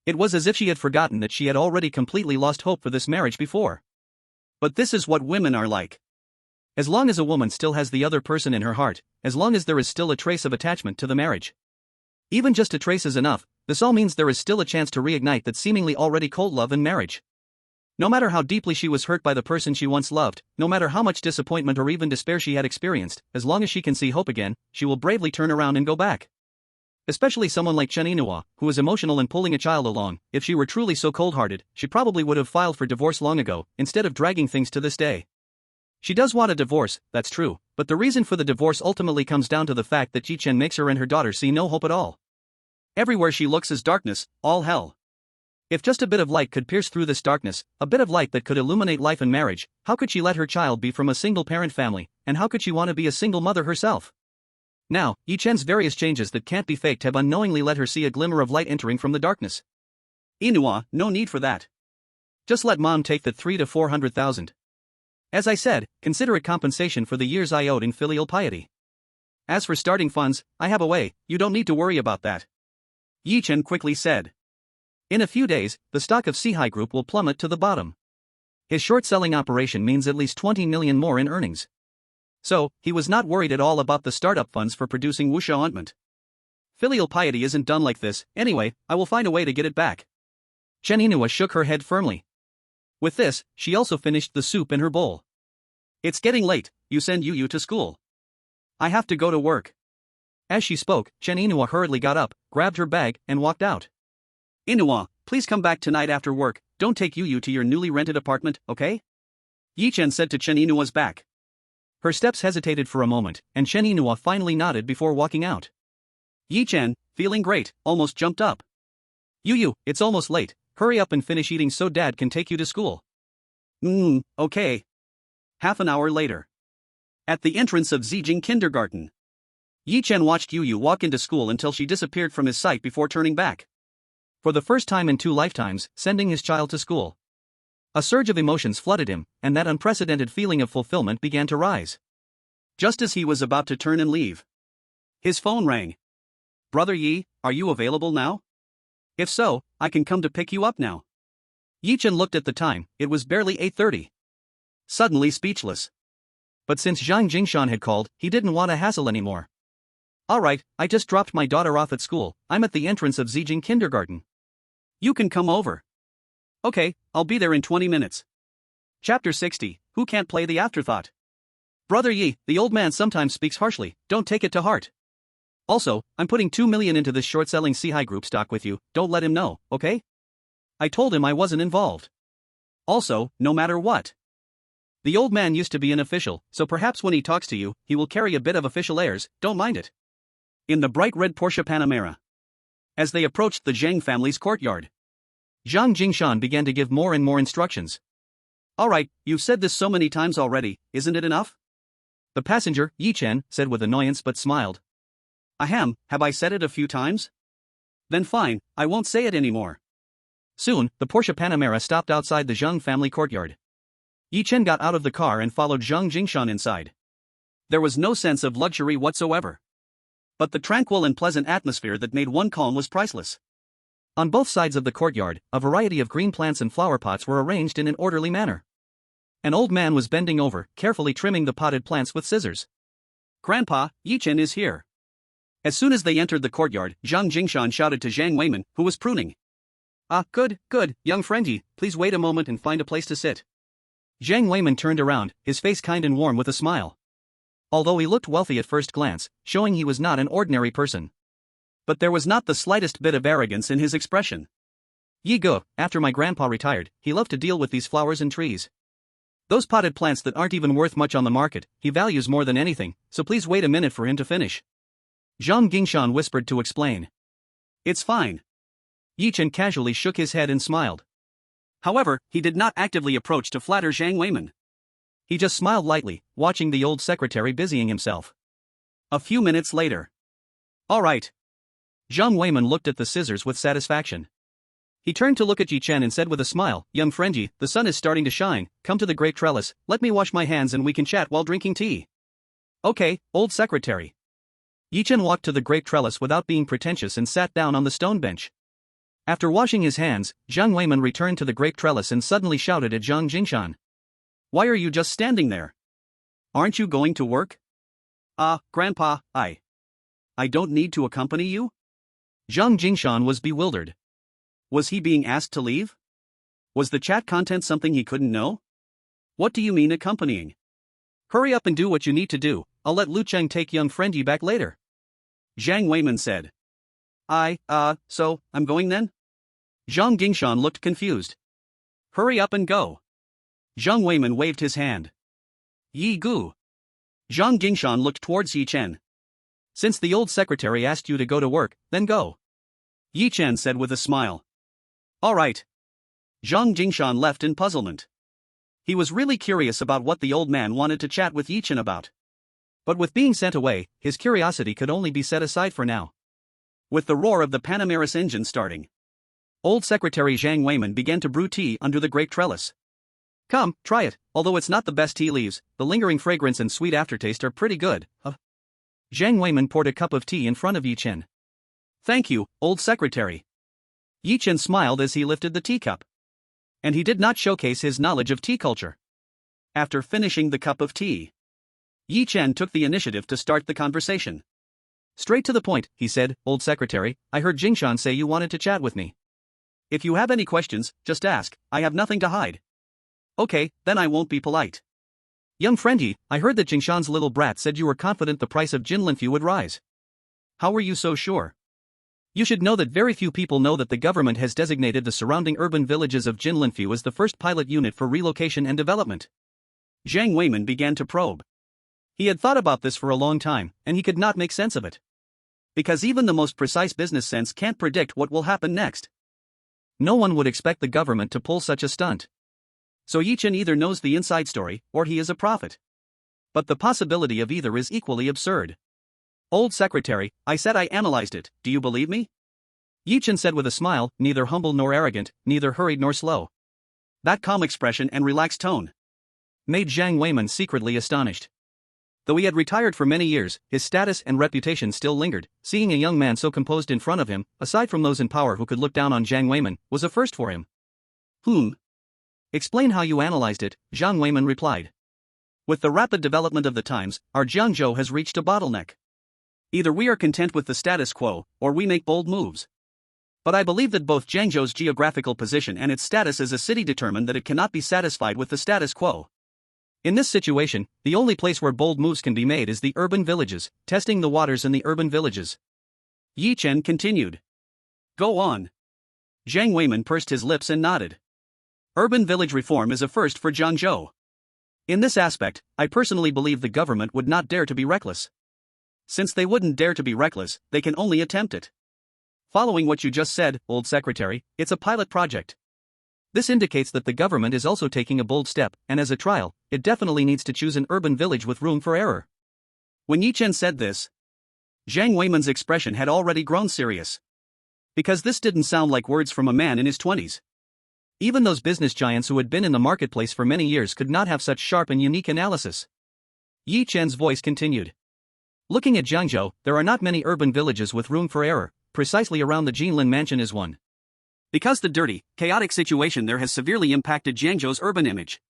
It was as if she had forgotten that she had already completely lost hope for this marriage before. But this is what women are like. As long as a woman still has the other person in her heart, as long as there is still a trace of attachment to the marriage. Even just a trace is enough, this all means there is still a chance to reignite that seemingly already cold love in marriage. No matter how deeply she was hurt by the person she once loved, no matter how much disappointment or even despair she had experienced, as long as she can see hope again, she will bravely turn around and go back. Especially someone like Chen Inua, who is emotional and pulling a child along. If she were truly so cold-hearted, she probably would have filed for divorce long ago, instead of dragging things to this day. She does want a divorce, that's true, but the reason for the divorce ultimately comes down to the fact that Yi Chen makes her and her daughter see no hope at all. Everywhere she looks is darkness, all hell. If just a bit of light could pierce through this darkness, a bit of light that could illuminate life and marriage, how could she let her child be from a single-parent family, and how could she want to be a single mother herself? Now, Yi Chen's various changes that can't be faked have unknowingly let her see a glimmer of light entering from the darkness. Inua, no need for that. Just let mom take the 300 to 400,000. As I said, consider it compensation for the years I owed in filial piety. As for starting funds, I have a way, you don't need to worry about that. Yi Chen quickly said. In a few days, the stock of Sihai Group will plummet to the bottom. His short-selling operation means at least 20 million more in earnings. So, he was not worried at all about the startup funds for producing wuxia ointment. Filial piety isn't done like this, anyway, I will find a way to get it back. Chen Inua shook her head firmly. With this, she also finished the soup in her bowl. It's getting late, you send Yu to school. I have to go to work. As she spoke, Chen Inua hurriedly got up, grabbed her bag, and walked out. Inua, please come back tonight after work, don't take Yu to your newly rented apartment, okay? Yi Chen said to Chen Inua's back. Her steps hesitated for a moment, and Chen Inua finally nodded before walking out. Yi Chen, feeling great, almost jumped up. Yu, it's almost late, hurry up and finish eating so dad can take you to school. Okay. Half an hour later. At the entrance of Zijing Kindergarten. Yi Chen watched Yu walk into school until she disappeared from his sight before turning back. For the first time in 2 lifetimes, sending his child to school. A surge of emotions flooded him, and that unprecedented feeling of fulfillment began to rise. Just as he was about to turn and leave, his phone rang. Brother Yi, are you available now? If so, I can come to pick you up now. Yi Chen looked at the time, it was barely 8:30. Suddenly speechless. But since Zhang Jingshan had called, he didn't want to hassle anymore. Alright, I just dropped my daughter off at school, I'm at the entrance of Zijing Kindergarten. You can come over. Okay, I'll be there in 20 minutes. Chapter 60, Who Can't Play the Afterthought? Brother Yi, the old man sometimes speaks harshly, don't take it to heart. Also, I'm putting 2 million into this short-selling Sihai Group stock with you, don't let him know, okay? I told him I wasn't involved. Also, no matter what. The old man used to be an official, so perhaps when he talks to you, he will carry a bit of official airs, don't mind it. In the bright red Porsche Panamera. As they approached the Zhang family's courtyard, Zhang Jingshan began to give more and more instructions. Alright, you've said this so many times already, isn't it enough? The passenger, Yi Chen, said with annoyance but smiled. Ahem, have I said it a few times? Then fine, I won't say it anymore. Soon, the Porsche Panamera stopped outside the Zhang family courtyard. Yi Chen got out of the car and followed Zhang Jingshan inside. There was no sense of luxury whatsoever. But the tranquil and pleasant atmosphere that made one calm was priceless. On both sides of the courtyard, a variety of green plants and flower pots were arranged in an orderly manner. An old man was bending over, carefully trimming the potted plants with scissors. Grandpa, Yi Chen is here. As soon as they entered the courtyard, Zhang Jingshan shouted to Zhang Weiman, who was pruning. Good, young friendy, please wait a moment and find a place to sit. Zhang Weiman turned around, his face kind and warm with a smile. Although he looked wealthy at first glance, showing he was not an ordinary person. But there was not the slightest bit of arrogance in his expression. Yi Ge, after my grandpa retired, he loved to deal with these flowers and trees. Those potted plants that aren't even worth much on the market, he values more than anything, so please wait a minute for him to finish. Zhang Jingshan whispered to explain. It's fine. Yi Chen casually shook his head and smiled. However, he did not actively approach to flatter Zhang Weiman. He just smiled lightly, watching the old secretary busying himself. A few minutes later. All right. Zhang Weiman looked at the scissors with satisfaction. He turned to look at Yi Chen and said with a smile, young friendy, the sun is starting to shine, come to the great trellis, let me wash my hands and we can chat while drinking tea. Okay, old secretary. Yi Chen walked to the great trellis without being pretentious and sat down on the stone bench. After washing his hands, Zhang Weiman returned to the great trellis and suddenly shouted at Zhang Jingshan. Why are you just standing there? Aren't you going to work? Grandpa, I don't need to accompany you? Zhang Jingshan was bewildered. Was he being asked to leave? Was the chat content something he couldn't know? What do you mean accompanying? Hurry up and do what you need to do, I'll let Lu Cheng take young friendy back later. Zhang Weiman said. So, I'm going then? Zhang Jingshan looked confused. Hurry up and go. Zhang Weiman waved his hand. Yi Gu. Zhang Jingshan looked towards Yi Chen. Since the old secretary asked you to go to work, then go. Yi Chen said with a smile. All right. Zhang Jingshan left in puzzlement. He was really curious about what the old man wanted to chat with Yi Chen about. But with being sent away, his curiosity could only be set aside for now. With the roar of the Panamaris engine starting, old secretary Zhang Weiman began to brew tea under the great trellis. Come, try it, although it's not the best tea leaves, the lingering fragrance and sweet aftertaste are pretty good. Zhang Weiman poured a cup of tea in front of Yi Chen. Thank you, old secretary. Yi Chen smiled as he lifted the teacup. And he did not showcase his knowledge of tea culture. After finishing the cup of tea, Yi Chen took the initiative to start the conversation. Straight to the point, he said, old secretary, I heard Jingshan say you wanted to chat with me. If you have any questions, just ask, I have nothing to hide. Okay, then I won't be polite. Young friendy, I heard that Jingshan's little brat said you were confident the price of Jinlinfu would rise. How were you so sure? You should know that very few people know that the government has designated the surrounding urban villages of Jinlinfu as the first pilot unit for relocation and development. Zhang Weiman began to probe. He had thought about this for a long time, and he could not make sense of it. Because even the most precise business sense can't predict what will happen next. No one would expect the government to pull such a stunt. So Yi Chen either knows the inside story, or he is a prophet. But the possibility of either is equally absurd. Old secretary, I said I analyzed it, do you believe me? Yi Chen said with a smile, neither humble nor arrogant, neither hurried nor slow. That calm expression and relaxed tone made Zhang Weiman secretly astonished. Though he had retired for many years, his status and reputation still lingered. Seeing a young man so composed in front of him, aside from those in power who could look down on Zhang Weiman, was a first for him. Explain how you analyzed it, Zhang Weiman replied. With the rapid development of the times, our Jiangzhou has reached a bottleneck. Either we are content with the status quo, or we make bold moves. But I believe that both Jiangzhou's geographical position and its status as a city determine that it cannot be satisfied with the status quo. In this situation, the only place where bold moves can be made is the urban villages, testing the waters in the urban villages. Yi Chen continued. Go on. Zhang Weiman pursed his lips and nodded. Urban village reform is a first for Jiangzhou. In this aspect, I personally believe the government would not dare to be reckless. Since they wouldn't dare to be reckless, they can only attempt it. Following what you just said, old secretary, it's a pilot project. This indicates that the government is also taking a bold step, and as a trial, it definitely needs to choose an urban village with room for error. When Yi Chen said this, Zhang Weiman's expression had already grown serious. Because this didn't sound like words from a man in his 20s. Even those business giants who had been in the marketplace for many years could not have such sharp and unique analysis. Yi Chen's voice continued. Looking at Jiangzhou, there are not many urban villages with room for error, precisely around the Jinlin mansion is one. Because the dirty, chaotic situation there has severely impacted Jiangzhou's urban image.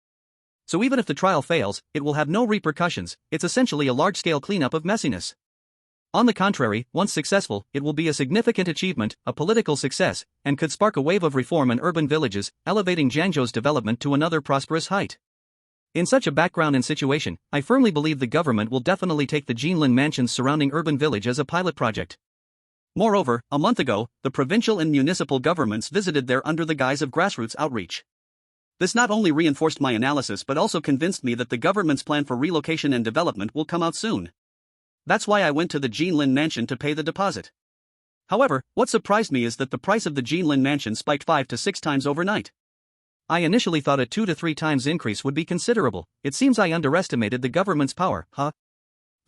So even if the trial fails, it will have no repercussions, it's essentially a large-scale cleanup of messiness. On the contrary, once successful, it will be a significant achievement, a political success, and could spark a wave of reform in urban villages, elevating Jiangzhou's development to another prosperous height. In such a background and situation, I firmly believe the government will definitely take the Jinlin mansions surrounding urban village as a pilot project. Moreover, a month ago, the provincial and municipal governments visited there under the guise of grassroots outreach. This not only reinforced my analysis but also convinced me that the government's plan for relocation and development will come out soon. That's why I went to the Jinlin mansion to pay the deposit. However, what surprised me is that the price of the Jinlin mansion spiked 5 to 6 times overnight. I initially thought a 2 to 3 times increase would be considerable. It seems I underestimated the government's power, huh?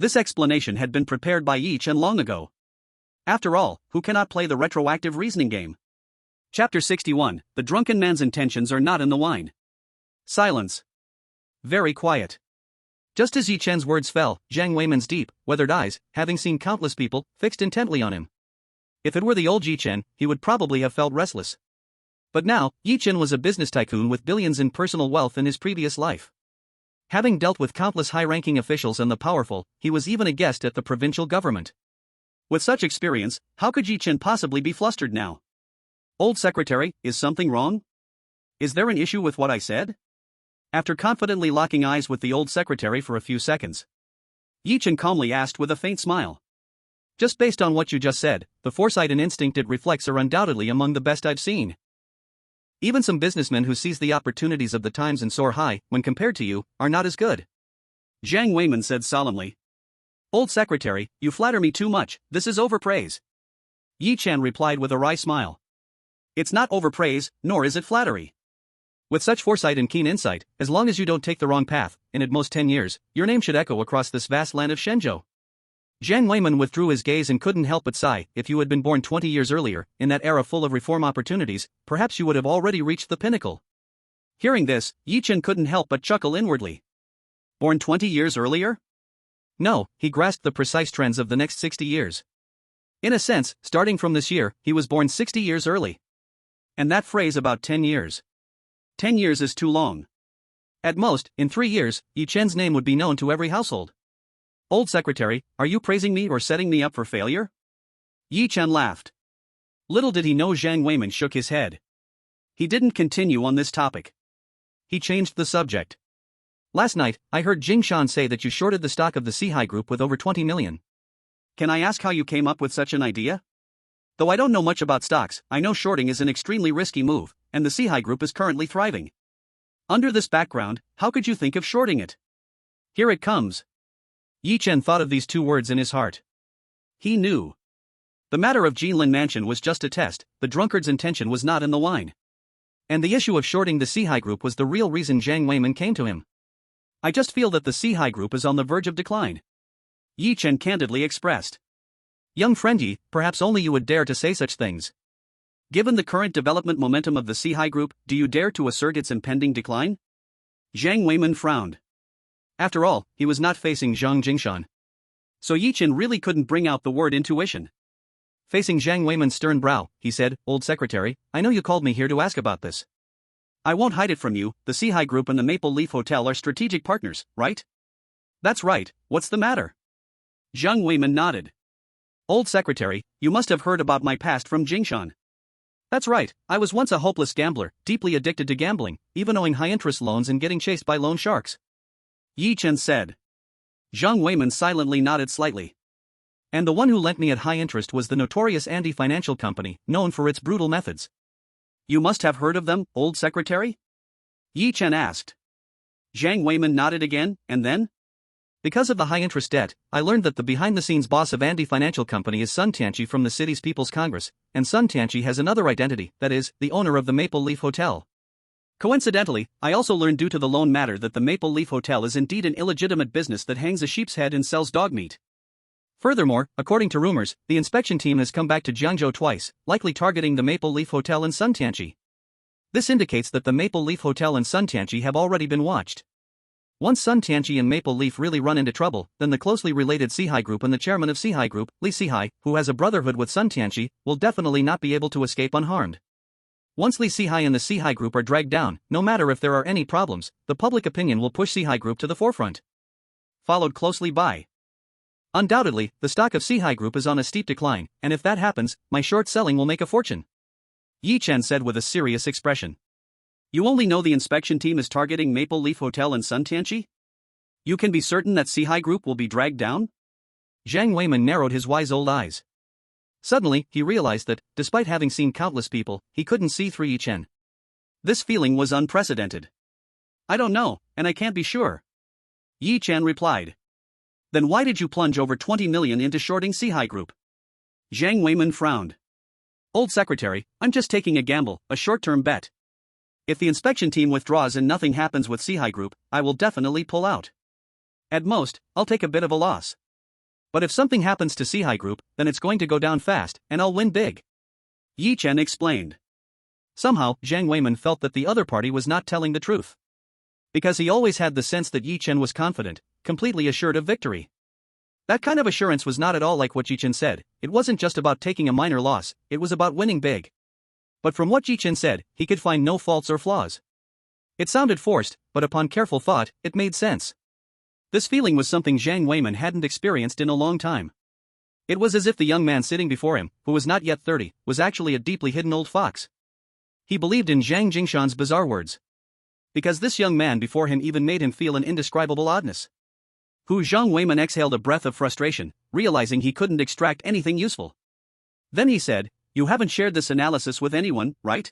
This explanation had been prepared by Yi Chen long ago. After all, who cannot play the retroactive reasoning game? Chapter 61, The Drunken Man's Intentions Are Not in the Wine. Silence. Very quiet. Just as Yi Chen's words fell, Jiang Weiman's deep, weathered eyes, having seen countless people, fixed intently on him. If it were the old Yi Chen, he would probably have felt restless. But now, Yi Chen was a business tycoon with billions in personal wealth in his previous life. Having dealt with countless high-ranking officials and the powerful, he was even a guest at the provincial government. With such experience, how could Yi Chen possibly be flustered now? Old secretary, is something wrong? Is there an issue with what I said? After confidently locking eyes with the old secretary for a few seconds, Yi Chen calmly asked with a faint smile. Just based on what you just said, the foresight and instinct it reflects are undoubtedly among the best I've seen. Even some businessmen who seize the opportunities of the times and soar high, when compared to you, are not as good. Jiang Weiman said solemnly. Old secretary, you flatter me too much, this is overpraise. Yi Chen replied with a wry smile. It's not overpraise, nor is it flattery. With such foresight and keen insight, as long as you don't take the wrong path, in at most 10 years, your name should echo across this vast land of Shenzhou. Jiang Weiman withdrew his gaze and couldn't help but sigh. If you had been born 20 years earlier, in that era full of reform opportunities, perhaps you would have already reached the pinnacle. Hearing this, Yi Chen couldn't help but chuckle inwardly. Born 20 years earlier? No, he grasped the precise trends of the next 60 years. In a sense, starting from this year, he was born 60 years early. And that phrase about 10 years. 10 years is too long. At most, in 3 years, Yi Chen's name would be known to every household. Old secretary, are you praising me or setting me up for failure? Yi Chen laughed. Little did he know Jiang Weiman shook his head. He didn't continue on this topic. He changed the subject. Last night, I heard Jing Shan say that you shorted the stock of the Sihai Group with over 20 million. Can I ask how you came up with such an idea? Though I don't know much about stocks, I know shorting is an extremely risky move, and the Sihai Group is currently thriving. Under this background, how could you think of shorting it? Here it comes. Yi Chen thought of these 2 words in his heart. He knew. The matter of Jinlin Mansion was just a test, the drunkard's intention was not in the wine. And the issue of shorting the Sihai Group was the real reason Jiang Weiman came to him. I just feel that the Sihai Group is on the verge of decline. Yi Chen candidly expressed. Young friend Yi, perhaps only you would dare to say such things. Given the current development momentum of the Sihai Group, do you dare to assert its impending decline? Jiang Weiman frowned. After all, he was not facing Zhang Jingshan. So Yi Chen really couldn't bring out the word intuition. Facing Jiang Weiman's stern brow, he said, Old secretary, I know you called me here to ask about this. I won't hide it from you, the Sihai Group and the Maple Leaf Hotel are strategic partners, right? That's right, what's the matter? Jiang Weiman nodded. Old secretary, you must have heard about my past from Jingshan. That's right, I was once a hopeless gambler, deeply addicted to gambling, even owing high-interest loans and getting chased by loan sharks. Yi Chen said. Jiang Weiman silently nodded slightly. And the one who lent me at high interest was the notorious Andy Financial Company, known for its brutal methods. You must have heard of them, old secretary? Yi Chen asked. Jiang Weiman nodded again, and then? Because of the high-interest debt, I learned that the behind-the-scenes boss of Andy Financial Company is Sun Tianqi from the city's People's Congress, and Sun Tianqi has another identity, that is, the owner of the Maple Leaf Hotel. Coincidentally, I also learned due to the loan matter that the Maple Leaf Hotel is indeed an illegitimate business that hangs a sheep's head and sells dog meat. Furthermore, according to rumors, the inspection team has come back to Jiangzhou twice, likely targeting the Maple Leaf Hotel and Sun Tianqi. This indicates that the Maple Leaf Hotel and Sun Tianqi have already been watched. Once Sun Tianqi and Maple Leaf really run into trouble, then the closely related Sihai Group and the chairman of Sihai Group, Li Sihai, who has a brotherhood with Sun Tianqi, will definitely not be able to escape unharmed. Once Li Sihai and the Sihai Group are dragged down, no matter if there are any problems, the public opinion will push Sihai Group to the forefront. Followed closely by Undoubtedly, the stock of Sihai Group is on a steep decline, and if that happens, my short selling will make a fortune. Yi Chen said with a serious expression. You only know the inspection team is targeting Maple Leaf Hotel and Suntianchi? You can be certain that Sihai Group will be dragged down? Zhang Weiman narrowed his wise old eyes. Suddenly, he realized that, despite having seen countless people, he couldn't see through Yi Chen. This feeling was unprecedented. I don't know, and I can't be sure. Yi Chen replied. Then why did you plunge over 20 million into shorting Sihai Group? Zhang Weiman frowned. Old secretary, I'm just taking a gamble, a short-term bet. If the inspection team withdraws and nothing happens with Sihai Group, I will definitely pull out. At most, I'll take a bit of a loss. But if something happens to Sihai Group, then it's going to go down fast, and I'll win big. Yi Chen explained. Somehow, Zhang Weiman felt that the other party was not telling the truth. Because he always had the sense that Yi Chen was confident, completely assured of victory. That kind of assurance was not at all like what Yi Chen said. It wasn't just about taking a minor loss, it was about winning big. But from what Yi Chen said, he could find no faults or flaws. It sounded forced, but upon careful thought, it made sense. This feeling was something Zhang Weiman hadn't experienced in a long time. It was as if the young man sitting before him, who was not yet 30, was actually a deeply hidden old fox. He believed in Zhang Jingshan's bizarre words. Because this young man before him even made him feel an indescribable oddness. Zhang Weiman exhaled a breath of frustration, realizing he couldn't extract anything useful. Then he said, You haven't shared this analysis with anyone, right?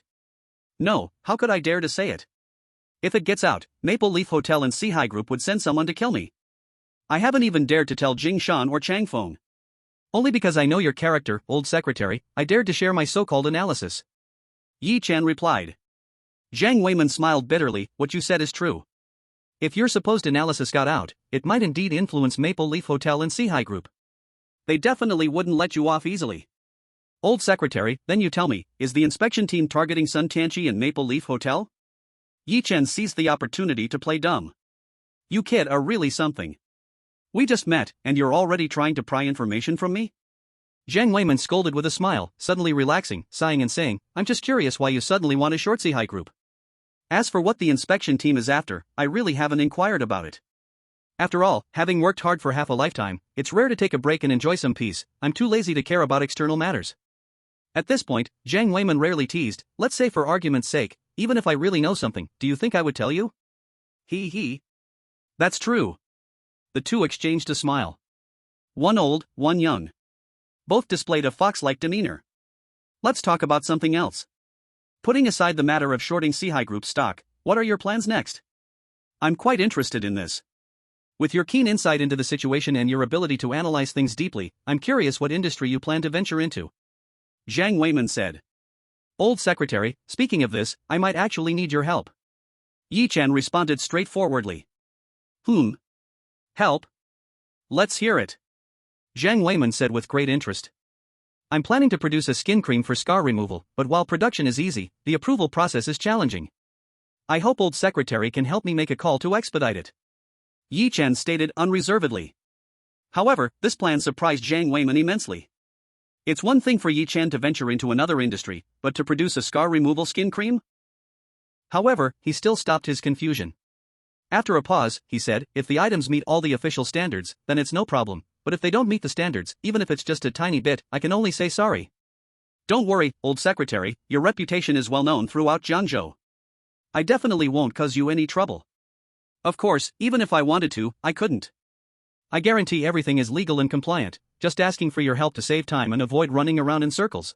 No, how could I dare to say it? If it gets out, Maple Leaf Hotel and Sihai Group would send someone to kill me. I haven't even dared to tell Jing Shan or Chang Feng. Only because I know your character, old secretary, I dared to share my so-called analysis. Yi Chen replied. Zhang Weiman smiled bitterly, what you said is true. If your supposed analysis got out, it might indeed influence Maple Leaf Hotel and Sihai Group. They definitely wouldn't let you off easily. Old secretary, then you tell me, is the inspection team targeting Sun Tianchi and Maple Leaf Hotel? Yi Chen seized the opportunity to play dumb. You kid are really something. We just met, and you're already trying to pry information from me? Zhang Weiman scolded with a smile, suddenly relaxing, sighing and saying, I'm just curious why you suddenly want to short Sihai Group. As for what the inspection team is after, I really haven't inquired about it. After all, having worked hard for half a lifetime, it's rare to take a break and enjoy some peace. I'm too lazy to care about external matters. At this point, Zhang Weiman rarely teased, let's say for argument's sake, even if I really know something, do you think I would tell you? He. That's true. The two exchanged a smile. One old, one young. Both displayed a fox-like demeanor. Let's talk about something else. Putting aside the matter of shorting Sihai Group stock, what are your plans next? I'm quite interested in this. With your keen insight into the situation and your ability to analyze things deeply, I'm curious what industry you plan to venture into. Zhang Weiman said. Old secretary, speaking of this, I might actually need your help. Yi Chen responded straightforwardly. Help? Let's hear it. Zhang Weiman said with great interest. I'm planning to produce a skin cream for scar removal, but while production is easy, the approval process is challenging. I hope old secretary can help me make a call to expedite it. Yi Chen stated unreservedly. However, this plan surprised Zhang Weiman immensely. It's one thing for Yi Chen to venture into another industry, but to produce a scar removal skin cream? However, he still stopped his confusion. After a pause, he said, if the items meet all the official standards, then it's no problem, but if they don't meet the standards, even if it's just a tiny bit, I can only say sorry. Don't worry, old secretary, your reputation is well known throughout Jiangzhou. I definitely won't cause you any trouble. Of course, even if I wanted to, I couldn't. I guarantee everything is legal and compliant, just asking for your help to save time and avoid running around in circles.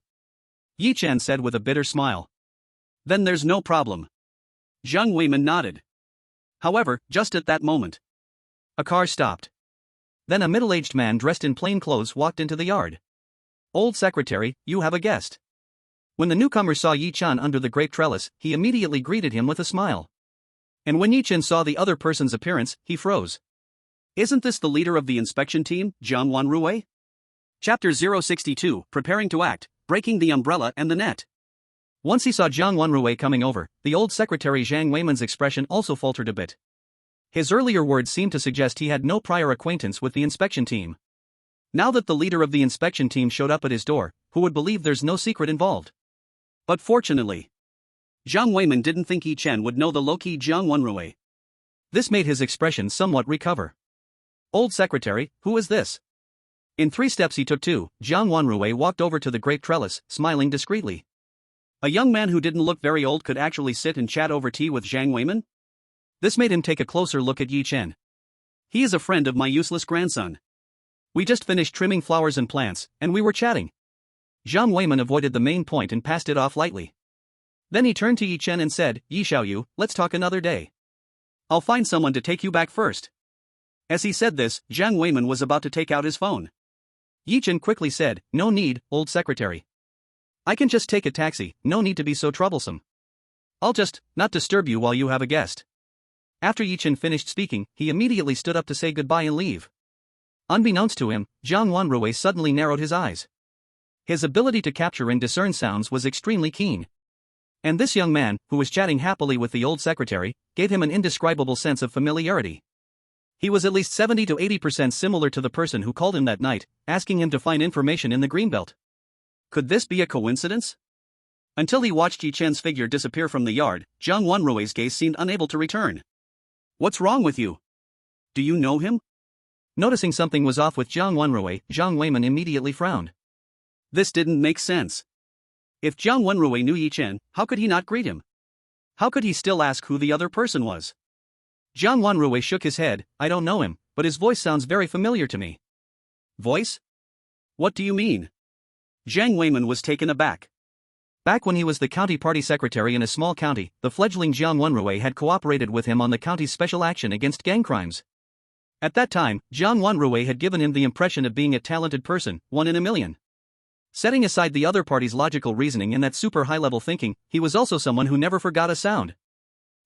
Yi Chen said with a bitter smile. Then there's no problem. Zhang Weiman nodded. However, just at that moment, a car stopped. Then a middle-aged man dressed in plain clothes walked into the yard. Old secretary, you have a guest. When the newcomer saw Yi Chen under the grape trellis, he immediately greeted him with a smile. And when Yi Chen saw the other person's appearance, he froze. Isn't this the leader of the inspection team, Jiang Wanrui? Chapter 062, Preparing to Act, Breaking the Umbrella and the Net. Once he saw Jiang Wanrui coming over, the old secretary Zhang Weiman's expression also faltered a bit. His earlier words seemed to suggest he had no prior acquaintance with the inspection team. Now that the leader of the inspection team showed up at his door, who would believe there's no secret involved? But fortunately, Zhang Weiman didn't think Yi Chen would know the low-key Jiang Wanrui. This made his expression somewhat recover. Old secretary, who is this? In 3 steps he took 2, Jiang Wanrui walked over to the grape trellis, smiling discreetly. A young man who didn't look very old could actually sit and chat over tea with Zhang Weiman? This made him take a closer look at Yi Chen. He is a friend of my useless grandson. We just finished trimming flowers and plants, and we were chatting. Zhang Weiman avoided the main point and passed it off lightly. Then he turned to Yi Chen and said, Yi Xiaoyu, let's talk another day. I'll find someone to take you back first. As he said this, Zhang Weiman was about to take out his phone. Yi Chen quickly said, no need, old secretary. I can just take a taxi, no need to be so troublesome. I'll just not disturb you while you have a guest. After Yi Chen finished speaking, he immediately stood up to say goodbye and leave. Unbeknownst to him, Jiang Wanrui suddenly narrowed his eyes. His ability to capture and discern sounds was extremely keen. And this young man, who was chatting happily with the old secretary, gave him an indescribable sense of familiarity. He was at least 70 to 80% similar to the person who called him that night, asking him to find information in the Greenbelt. Could this be a coincidence? Until he watched Yi Chen's figure disappear from the yard, Jiang Wanrui's gaze seemed unable to return. What's wrong with you? Do you know him? Noticing something was off with Jiang Wanrui, Zhang Weiman immediately frowned. This didn't make sense. If Jiang Wanrui knew Yi Chen, how could he not greet him? How could he still ask who the other person was? Jiang Wanrui shook his head, I don't know him, but his voice sounds very familiar to me. Voice? What do you mean? Zhang Weiman was taken aback. Back when he was the county party secretary in a small county, the fledgling Jiang Wanrui had cooperated with him on the county's special action against gang crimes. At that time, Jiang Wanrui had given him the impression of being a talented person, one in a million. Setting aside the other party's logical reasoning and that super high-level thinking, he was also someone who never forgot a sound.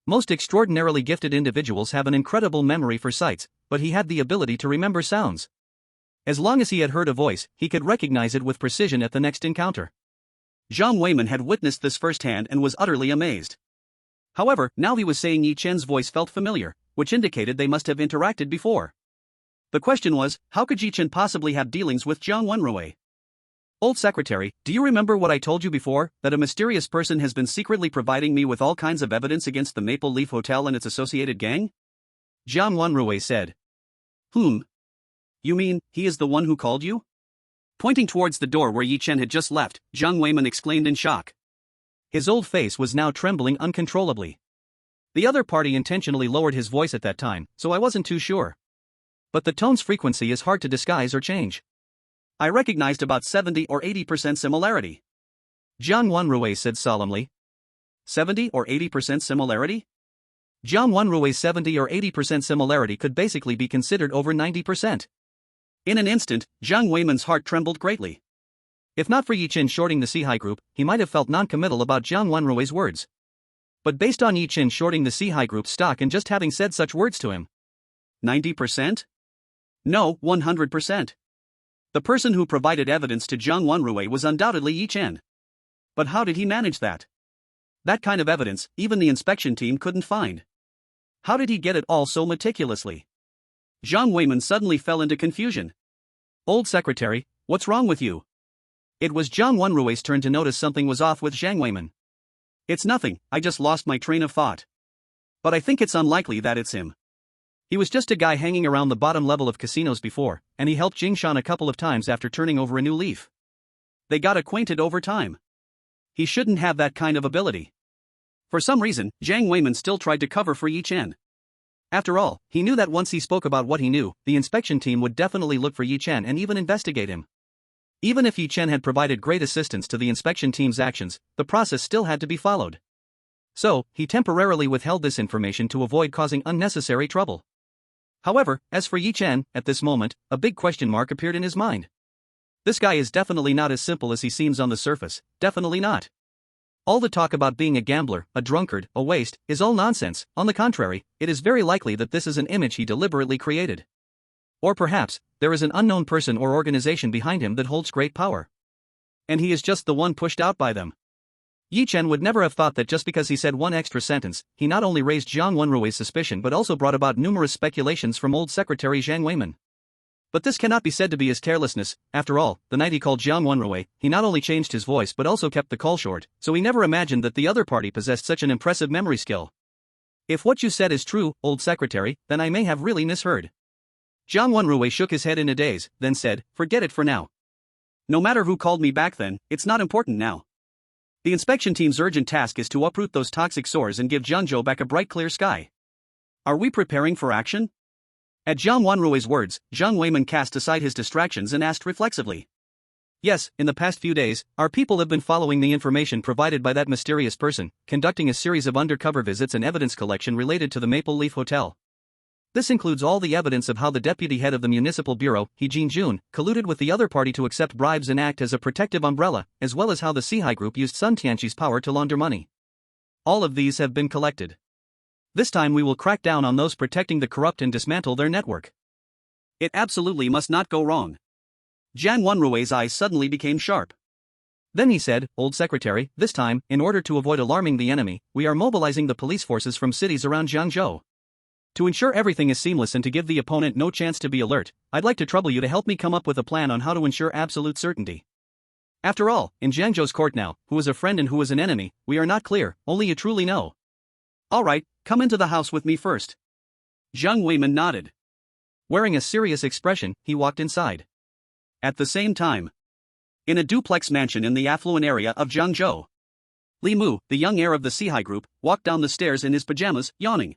Most extraordinarily gifted individuals have an incredible memory for sights, but he had the ability to remember sounds. As long as he had heard a voice, he could recognize it with precision at the next encounter. Zhang Weiman had witnessed this firsthand and was utterly amazed. However, now he was saying Yi Chen's voice felt familiar, which indicated they must have interacted before. The question was, how could Yi Chen possibly have dealings with Jiang Wanrui? Old secretary, do you remember what I told you before, that a mysterious person has been secretly providing me with all kinds of evidence against the Maple Leaf Hotel and its associated gang? Jiang Wanrui said. You mean, he is the one who called you? Pointing towards the door where Yi Chen had just left, Zhang Weiman exclaimed in shock. His old face was now trembling uncontrollably. The other party intentionally lowered his voice at that time, so I wasn't too sure. But the tone's frequency is hard to disguise or change. I recognized about 70 or 80% similarity. Jiang Wanrui said solemnly. 70 or 80% similarity? Jiang Wanrui's 70 or 80% similarity could basically be considered over 90%. In an instant, Zhang Weiman's heart trembled greatly. If not for Yi Chen shorting the Sihai group, he might have felt non-committal about Jiang Wanrui's words. But based on Yi Chen shorting the Sihai group's stock and just having said such words to him. 90%? No, 100%. The person who provided evidence to Jiang Wanrui was undoubtedly Yi Chen. But how did he manage that? That kind of evidence, even the inspection team couldn't find. How did he get it all so meticulously? Zhang Weiman suddenly fell into confusion. Old secretary, what's wrong with you? It was Jiang Wanrui's turn to notice something was off with Zhang Weiman. It's nothing, I just lost my train of thought. But I think it's unlikely that it's him. He was just a guy hanging around the bottom level of casinos before, and he helped Jingshan a couple of times after turning over a new leaf. They got acquainted over time. He shouldn't have that kind of ability. For some reason, Zhang Weiman still tried to cover for Yi Chen. After all, he knew that once he spoke about what he knew, the inspection team would definitely look for Yi Chen and even investigate him. Even if Yi Chen had provided great assistance to the inspection team's actions, the process still had to be followed. So, he temporarily withheld this information to avoid causing unnecessary trouble. However, as for Yi Chen, at this moment, a big question mark appeared in his mind. This guy is definitely not as simple as he seems on the surface, definitely not. All the talk about being a gambler, a drunkard, a waste, is all nonsense. On the contrary, it is very likely that this is an image he deliberately created. Or perhaps, there is an unknown person or organization behind him that holds great power. And he is just the one pushed out by them. Yi Chen would never have thought that just because he said one extra sentence, he not only raised Jiang Wanrui's suspicion but also brought about numerous speculations from old secretary Zhang Weiman. But this cannot be said to be his carelessness. After all, the night he called Jiang Wanrui, he not only changed his voice but also kept the call short, so he never imagined that the other party possessed such an impressive memory skill. If what you said is true, old secretary, then I may have really misheard. Jiang Wenrui shook his head in a daze, then said, "Forget it for now. No matter who called me back then, it's not important now. The inspection team's urgent task is to uproot those toxic sores and give Jiangzhou back a bright clear sky. Are we preparing for action?" At Jiang Wenrui's words, Zhang Weiman cast aside his distractions and asked reflexively. "Yes, in the past few days, our people have been following the information provided by that mysterious person, conducting a series of undercover visits and evidence collection related to the Maple Leaf Hotel. This includes all the evidence of how the deputy head of the municipal bureau, He Jin-jun, colluded with the other party to accept bribes and act as a protective umbrella, as well as how the Sihai Group used Sun Tianqi's power to launder money. All of these have been collected. This time we will crack down on those protecting the corrupt and dismantle their network. It absolutely must not go wrong." Jiang Wenrui's eyes suddenly became sharp. Then he said, "Old secretary, this time, in order to avoid alarming the enemy, we are mobilizing the police forces from cities around Jiangzhou. To ensure everything is seamless and to give the opponent no chance to be alert, I'd like to trouble you to help me come up with a plan on how to ensure absolute certainty. After all, in Jiangzhou's court now, who is a friend and who is an enemy, we are not clear, only you truly know. All right, come into the house with me first." Zhang Weiman nodded. Wearing a serious expression, he walked inside. At the same time, in a duplex mansion in the affluent area of Jiangzhou, Li Mu, the young heir of the Sihai Group, walked down the stairs in his pajamas, yawning.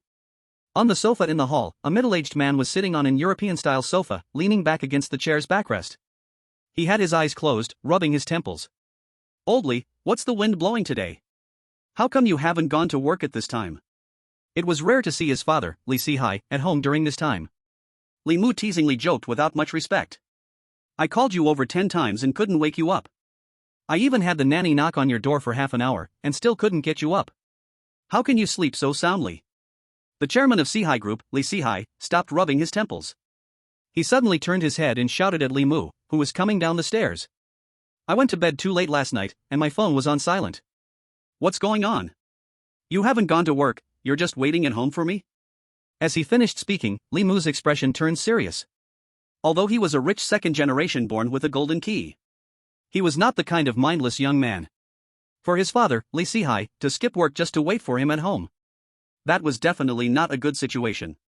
On the sofa in the hall, a middle-aged man was sitting on an European-style sofa, leaning back against the chair's backrest. He had his eyes closed, rubbing his temples. "Old Li, what's the wind blowing today? How come you haven't gone to work at this time?" It was rare to see his father, Li Sihai, at home during this time. Li Mu teasingly joked without much respect. "I called you over 10 times and couldn't wake you up. I even had the nanny knock on your door for half an hour, and still couldn't get you up. How can you sleep so soundly?" The chairman of Sihai Group, Li Sihai, stopped rubbing his temples. He suddenly turned his head and shouted at Li Mu, who was coming down the stairs. "I went to bed too late last night, and my phone was on silent. What's going on? You haven't gone to work, you're just waiting at home for me?" As he finished speaking, Li Mu's expression turned serious. Although he was a rich second generation born with a golden key, he was not the kind of mindless young man. For his father, Li Sihai, to skip work just to wait for him at home. That was definitely not a good situation.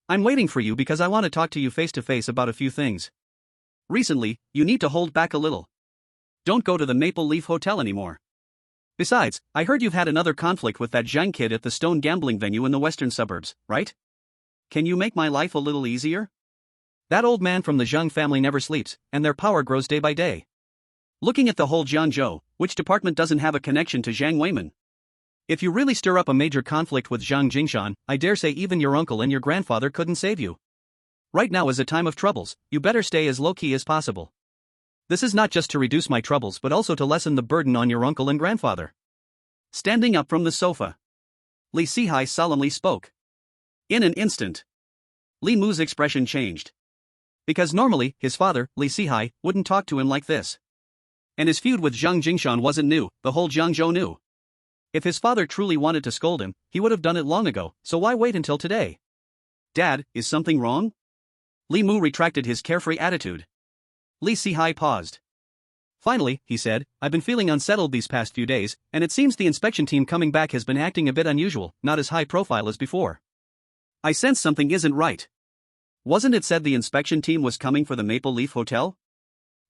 "I'm waiting for you because I want to talk to you face to face about a few things. Recently, you need to hold back a little. Don't go to the Maple Leaf Hotel anymore. Besides, I heard you've had another conflict with that Zhang kid at the stone gambling venue in the western suburbs, right? Can you make my life a little easier? That old man from the Zhang family never sleeps, and their power grows day by day. Looking at the whole Jiangzhou, which department doesn't have a connection to Zhang Weiman? If you really stir up a major conflict with Zhang Jingshan, I dare say even your uncle and your grandfather couldn't save you. Right now is a time of troubles, you better stay as low-key as possible. This is not just to reduce my troubles but also to lessen the burden on your uncle and grandfather." Standing up from the sofa, Li Sihai solemnly spoke. In an instant, Li Mu's expression changed. Because normally, his father, Li Sihai, wouldn't talk to him like this. And his feud with Zhang Jingshan wasn't new, the whole Jiangzhou knew. If his father truly wanted to scold him, he would have done it long ago, so why wait until today? "Dad, is something wrong?" Li Mu retracted his carefree attitude. Li Sihai paused. Finally, he said, "I've been feeling unsettled these past few days, and it seems the inspection team coming back has been acting a bit unusual, not as high profile as before. I sense something isn't right. Wasn't it said the inspection team was coming for the Maple Leaf Hotel?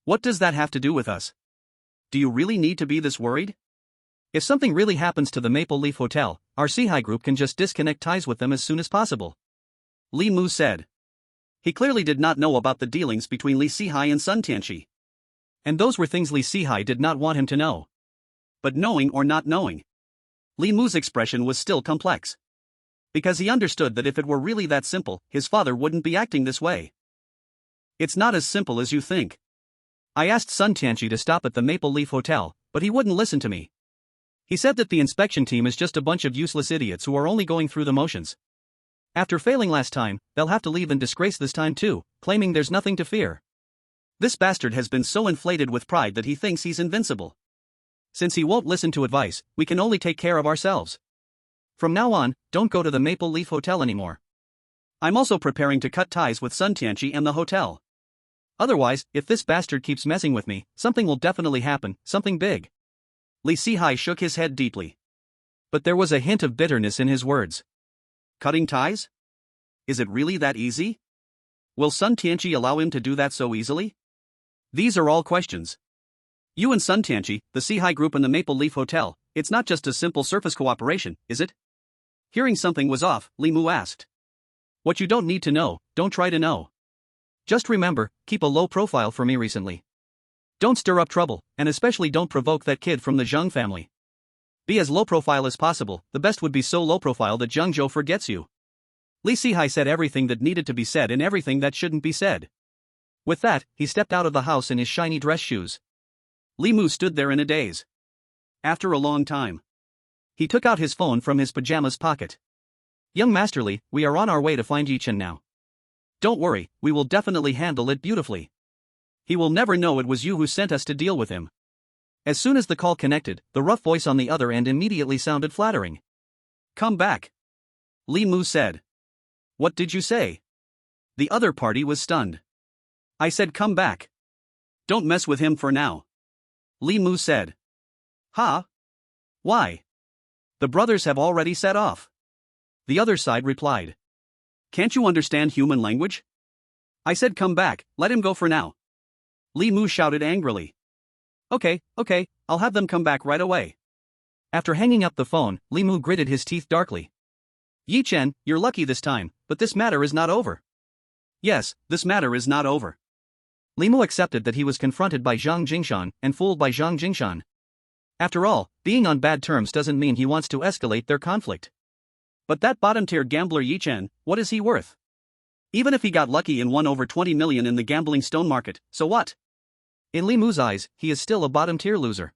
What does that have to do with us? Do you really need to be this worried? If something really happens to the Maple Leaf Hotel, our Sihai Group can just disconnect ties with them as soon as possible," Li Mu said. He clearly did not know about the dealings between Li Sihai and Sun Tianqi. And those were things Li Sihai did not want him to know. But knowing or not knowing, Li Mu's expression was still complex. Because he understood that if it were really that simple, his father wouldn't be acting this way. "It's not as simple as you think. I asked Sun Tianqi to stop at the Maple Leaf Hotel, but he wouldn't listen to me. He said that the inspection team is just a bunch of useless idiots who are only going through the motions. After failing last time, they'll have to leave in disgrace this time too, claiming there's nothing to fear. This bastard has been so inflated with pride that he thinks he's invincible. Since he won't listen to advice, we can only take care of ourselves. From now on, don't go to the Maple Leaf Hotel anymore. I'm also preparing to cut ties with Sun Tianqi and the hotel. Otherwise, if this bastard keeps messing with me, something will definitely happen, something big." Li Sihai shook his head deeply. But there was a hint of bitterness in his words. "Cutting ties? Is it really that easy? Will Sun Tianqi allow him to do that so easily? These are all questions. You and Sun Tianqi, the Seahai Group and the Maple Leaf Hotel, it's not just a simple surface cooperation, is it? Hearing something was off, Li Mu asked. What you don't need to know, don't try to know. Just remember, keep a low profile for me recently. Don't stir up trouble, and especially don't provoke that kid from the Zheng family. Be as low profile as possible, the best would be so low profile that Zheng Zhou forgets you. Li Sihai said everything that needed to be said and everything that shouldn't be said. With that, he stepped out of the house in his shiny dress shoes. Li Mu stood there in a daze. After a long time, he took out his phone from his pajamas pocket. Young Master Li, we are on our way to find Yichen now. Don't worry, we will definitely handle it beautifully. He will never know it was you who sent us to deal with him. As soon as the call connected, the rough voice on the other end immediately sounded flattering. Come back. Li Mu said. What did you say? The other party was stunned. I said come back. Don't mess with him for now. Li Mu said. Huh? Why? The brothers have already set off. The other side replied. Can't you understand human language? I said come back, let him go for now. Li Mu shouted angrily. Okay, I'll have them come back right away. After hanging up the phone, Li Mu gritted his teeth darkly. Yi Chen, you're lucky this time, but this matter is not over. Yes, this matter is not over. Li Mu accepted that he was confronted by Zhang Jingshan and fooled by Zhang Jingshan. After all, being on bad terms doesn't mean he wants to escalate their conflict. But that bottom-tier gambler Yi Chen, what is he worth? Even if he got lucky and won over 20 million in the gambling stone market, so what? In Li Mu's eyes, he is still a bottom-tier loser.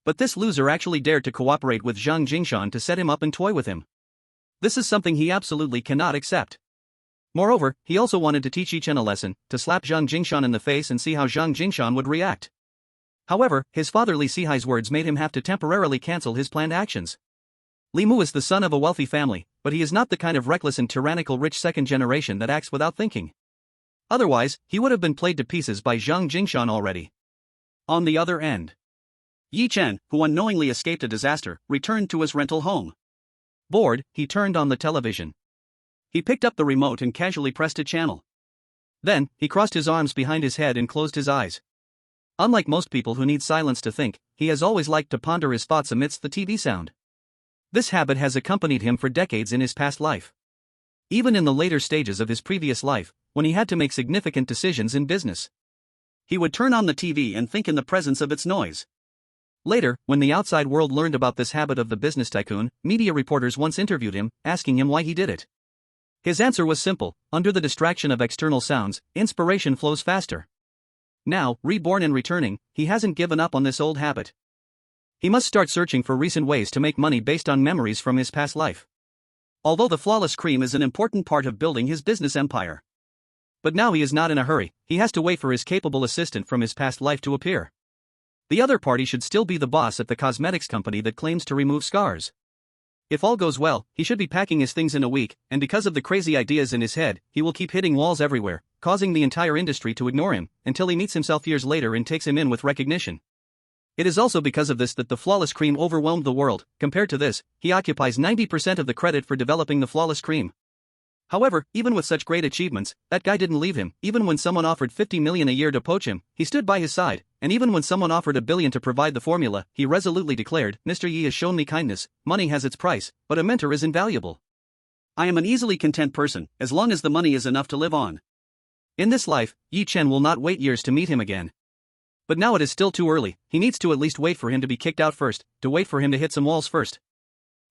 But this loser actually dared to cooperate with Zhang Jingshan to set him up and toy with him. This is something he absolutely cannot accept. Moreover, he also wanted to teach Yi Chen a lesson, to slap Zhang Jingshan in the face and see how Zhang Jingshan would react. However, his father Li Sihai's words made him have to temporarily cancel his planned actions. Li Mu is the son of a wealthy family, but he is not the kind of reckless and tyrannical rich second generation that acts without thinking. Otherwise, he would have been played to pieces by Zhang Jingshan already. On the other end, Yi Chen, who unknowingly escaped a disaster, returned to his rental home. Bored, he turned on the television. He picked up the remote and casually pressed a channel. Then, he crossed his arms behind his head and closed his eyes. Unlike most people who need silence to think, he has always liked to ponder his thoughts amidst the TV sound. This habit has accompanied him for decades in his past life. Even in the later stages of his previous life, when he had to make significant decisions in business, he would turn on the TV and think in the presence of its noise. Later, when the outside world learned about this habit of the business tycoon, media reporters once interviewed him, asking him why he did it. His answer was simple: under the distraction of external sounds, inspiration flows faster. Now, reborn and returning, he hasn't given up on this old habit. He must start searching for recent ways to make money based on memories from his past life. Although the flawless cream is an important part of building his business empire. But now he is not in a hurry, he has to wait for his capable assistant from his past life to appear. The other party should still be the boss at the cosmetics company that claims to remove scars. If all goes well, he should be packing his things in a week, and because of the crazy ideas in his head, he will keep hitting walls everywhere, causing the entire industry to ignore him, until he meets himself years later and takes him in with recognition. It is also because of this that the flawless cream overwhelmed the world. Compared to this, he occupies 90% of the credit for developing the flawless cream. However, even with such great achievements, that guy didn't leave him. Even when someone offered 50 million a year to poach him, he stood by his side, and even when someone offered $1 billion to provide the formula, he resolutely declared, Mr. Yi has shown me kindness, money has its price, but a mentor is invaluable. I am an easily content person, as long as the money is enough to live on. In this life, Yi Chen will not wait years to meet him again. But now it is still too early, he needs to at least wait for him to be kicked out first, to wait for him to hit some walls first.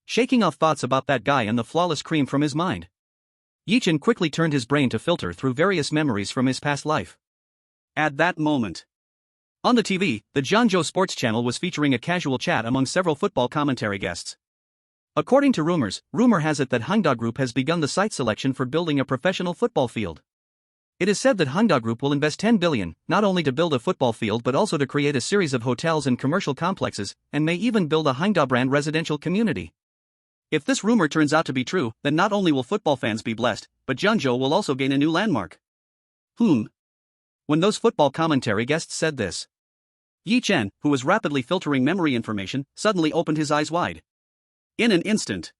Shaking off thoughts about that guy and the flawless cream from his mind, Yi Chen quickly turned his brain to filter through various memories from his past life. At that moment, on the TV, the Zhangzhou Sports Channel was featuring a casual chat among several football commentary guests. According to rumors, rumor has it that Hangda Group has begun the site selection for building a professional football field. It is said that Hangda Group will invest 10 billion, not only to build a football field but also to create a series of hotels and commercial complexes, and may even build a Hangda brand residential community. If this rumor turns out to be true, then not only will football fans be blessed, but Zhangzhou will also gain a new landmark. When those football commentary guests said this, Yi Chen, who was rapidly filtering memory information, suddenly opened his eyes wide. In an instant,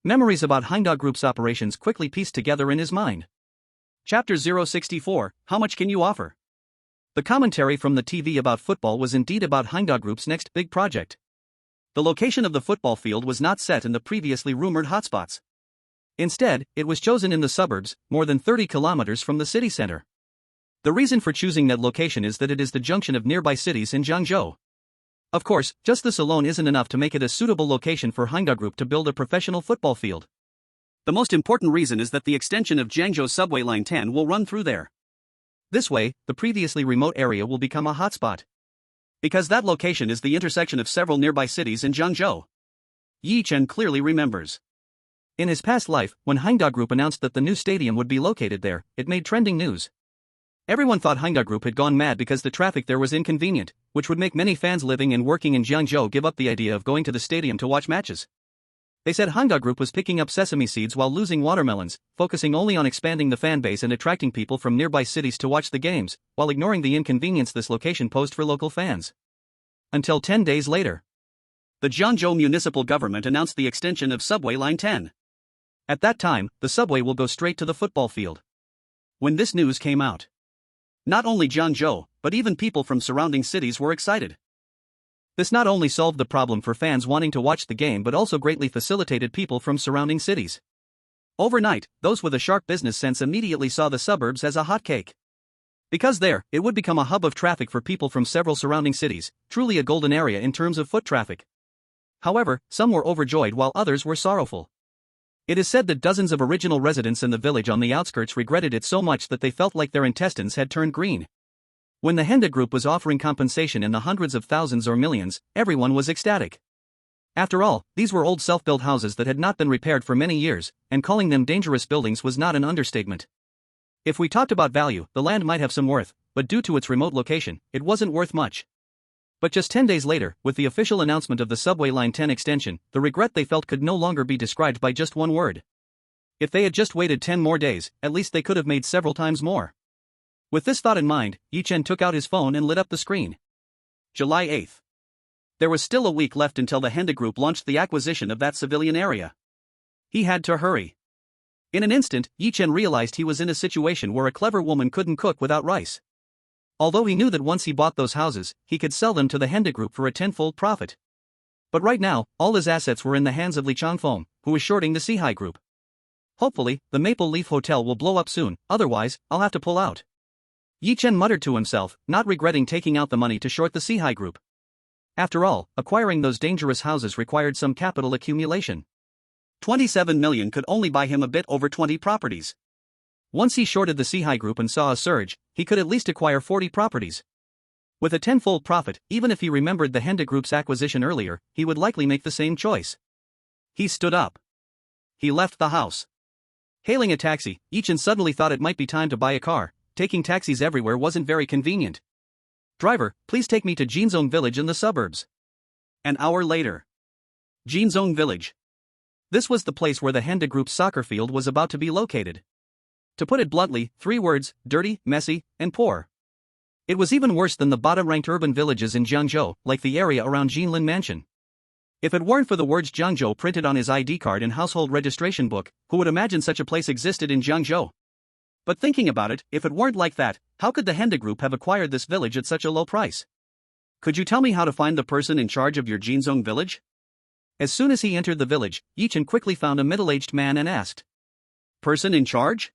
memories about Hangda Group's operations quickly pieced together in his mind. Chapter 064, How much can you offer? The commentary from the TV about football was indeed about Manga Group's next big project. The location of the football field was not set in the previously rumored hotspots. Instead, it was chosen in the suburbs, more than 30 kilometers from the city center. The reason for choosing that location is that it is the junction of nearby cities in Jiangzhou. Of course, just this alone isn't enough to make it a suitable location for Manga Group to build a professional football field. The most important reason is that the extension of Jiangzhou Subway Line 10 will run through there. This way, the previously remote area will become a hotspot. Because that location is the intersection of several nearby cities in Jiangzhou. Yi Chen clearly remembers. In his past life, when Manga Group announced that the new stadium would be located there, it made trending news. Everyone thought Manga Group had gone mad because the traffic there was inconvenient, which would make many fans living and working in Jiangzhou give up the idea of going to the stadium to watch matches. They said Manga Group was picking up sesame seeds while losing watermelons, focusing only on expanding the fan base and attracting people from nearby cities to watch the games, while ignoring the inconvenience this location posed for local fans. Until 10 days later, the Jiangzhou municipal government announced the extension of Subway Line 10. At that time, the subway will go straight to the football field. When this news came out, not only Jiangzhou, but even people from surrounding cities were excited. This not only solved the problem for fans wanting to watch the game but also greatly facilitated people from surrounding cities. Overnight, those with a sharp business sense immediately saw the suburbs as a hotcake. Because there, it would become a hub of traffic for people from several surrounding cities, truly a golden area in terms of foot traffic. However, some were overjoyed while others were sorrowful. It is said that dozens of original residents in the village on the outskirts regretted it so much that they felt like their intestines had turned green. When the Manga Group was offering compensation in the hundreds of thousands or millions, everyone was ecstatic. After all, these were old self-built houses that had not been repaired for many years, and calling them dangerous buildings was not an understatement. If we talked about value, the land might have some worth, but due to its remote location, it wasn't worth much. But just 10 days later, with the official announcement of the Subway Line 10 extension, the regret they felt could no longer be described by just one word. If they had just waited 10 more days, at least they could have made several times more. With this thought in mind, Yi Chen took out his phone and lit up the screen. July 8th. There was still a week left until the Manga Group launched the acquisition of that civilian area. He had to hurry. In an instant, Yi Chen realized he was in a situation where a clever woman couldn't cook without rice. Although he knew that once he bought those houses, he could sell them to the Manga Group for a tenfold profit. But right now, all his assets were in the hands of Li Changfeng, who was shorting the Sihai Group. Hopefully, the Maple Leaf Hotel will blow up soon, otherwise, I'll have to pull out. Yi Chen muttered to himself, not regretting taking out the money to short the Sihai Group. After all, acquiring those dangerous houses required some capital accumulation. 27 million could only buy him a bit over 20 properties. Once he shorted the Sihai Group and saw a surge, he could at least acquire 40 properties. With a tenfold profit, even if he remembered the Manga Group's acquisition earlier, he would likely make the same choice. He stood up. He left the house. Hailing a taxi, Yi Chen suddenly thought it might be time to buy a car. Taking taxis everywhere wasn't very convenient. Driver, please take me to Jinzhong Village in the suburbs. An hour later. Jinzhong Village. This was the place where the Manga Group's soccer field was about to be located. To put it bluntly, 3 words: dirty, messy, and poor. It was even worse than the bottom-ranked urban villages in Jiangzhou, like the area around Jinlin Mansion. If it weren't for the words Jiangzhou printed on his ID card and household registration book, who would imagine such a place existed in Jiangzhou? But thinking about it, if it weren't like that, how could the Manga Group have acquired this village at such a low price? Could you tell me how to find the person in charge of your Jinzhong village? As soon as he entered the village, Yi Chen quickly found a middle-aged man and asked. Person in charge?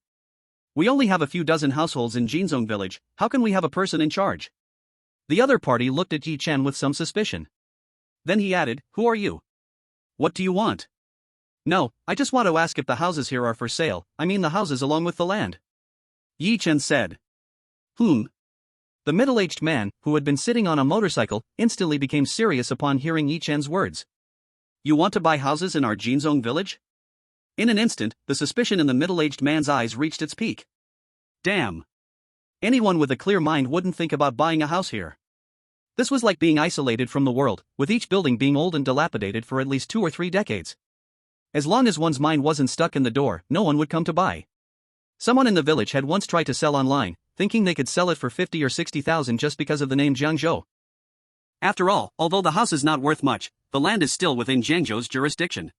We only have a few dozen households in Jinzhong village, how can we have a person in charge? The other party looked at Yi Chen with some suspicion. Then he added, who are you? What do you want? No, I just want to ask if the houses here are for sale, I mean the houses along with the land. Yi Chen said. The middle-aged man, who had been sitting on a motorcycle, instantly became serious upon hearing Yi Chen's words. You want to buy houses in our Jinzhong village? In an instant, the suspicion in the middle-aged man's eyes reached its peak. Damn. Anyone with a clear mind wouldn't think about buying a house here. This was like being isolated from the world, with each building being old and dilapidated for at least 2 or 3 decades. As long as one's mind wasn't stuck in the door, no one would come to buy. Someone in the village had once tried to sell online, thinking they could sell it for 50 or 60,000 just because of the name Jiangzhou. After all, although the house is not worth much, the land is still within Jiangzhou's jurisdiction.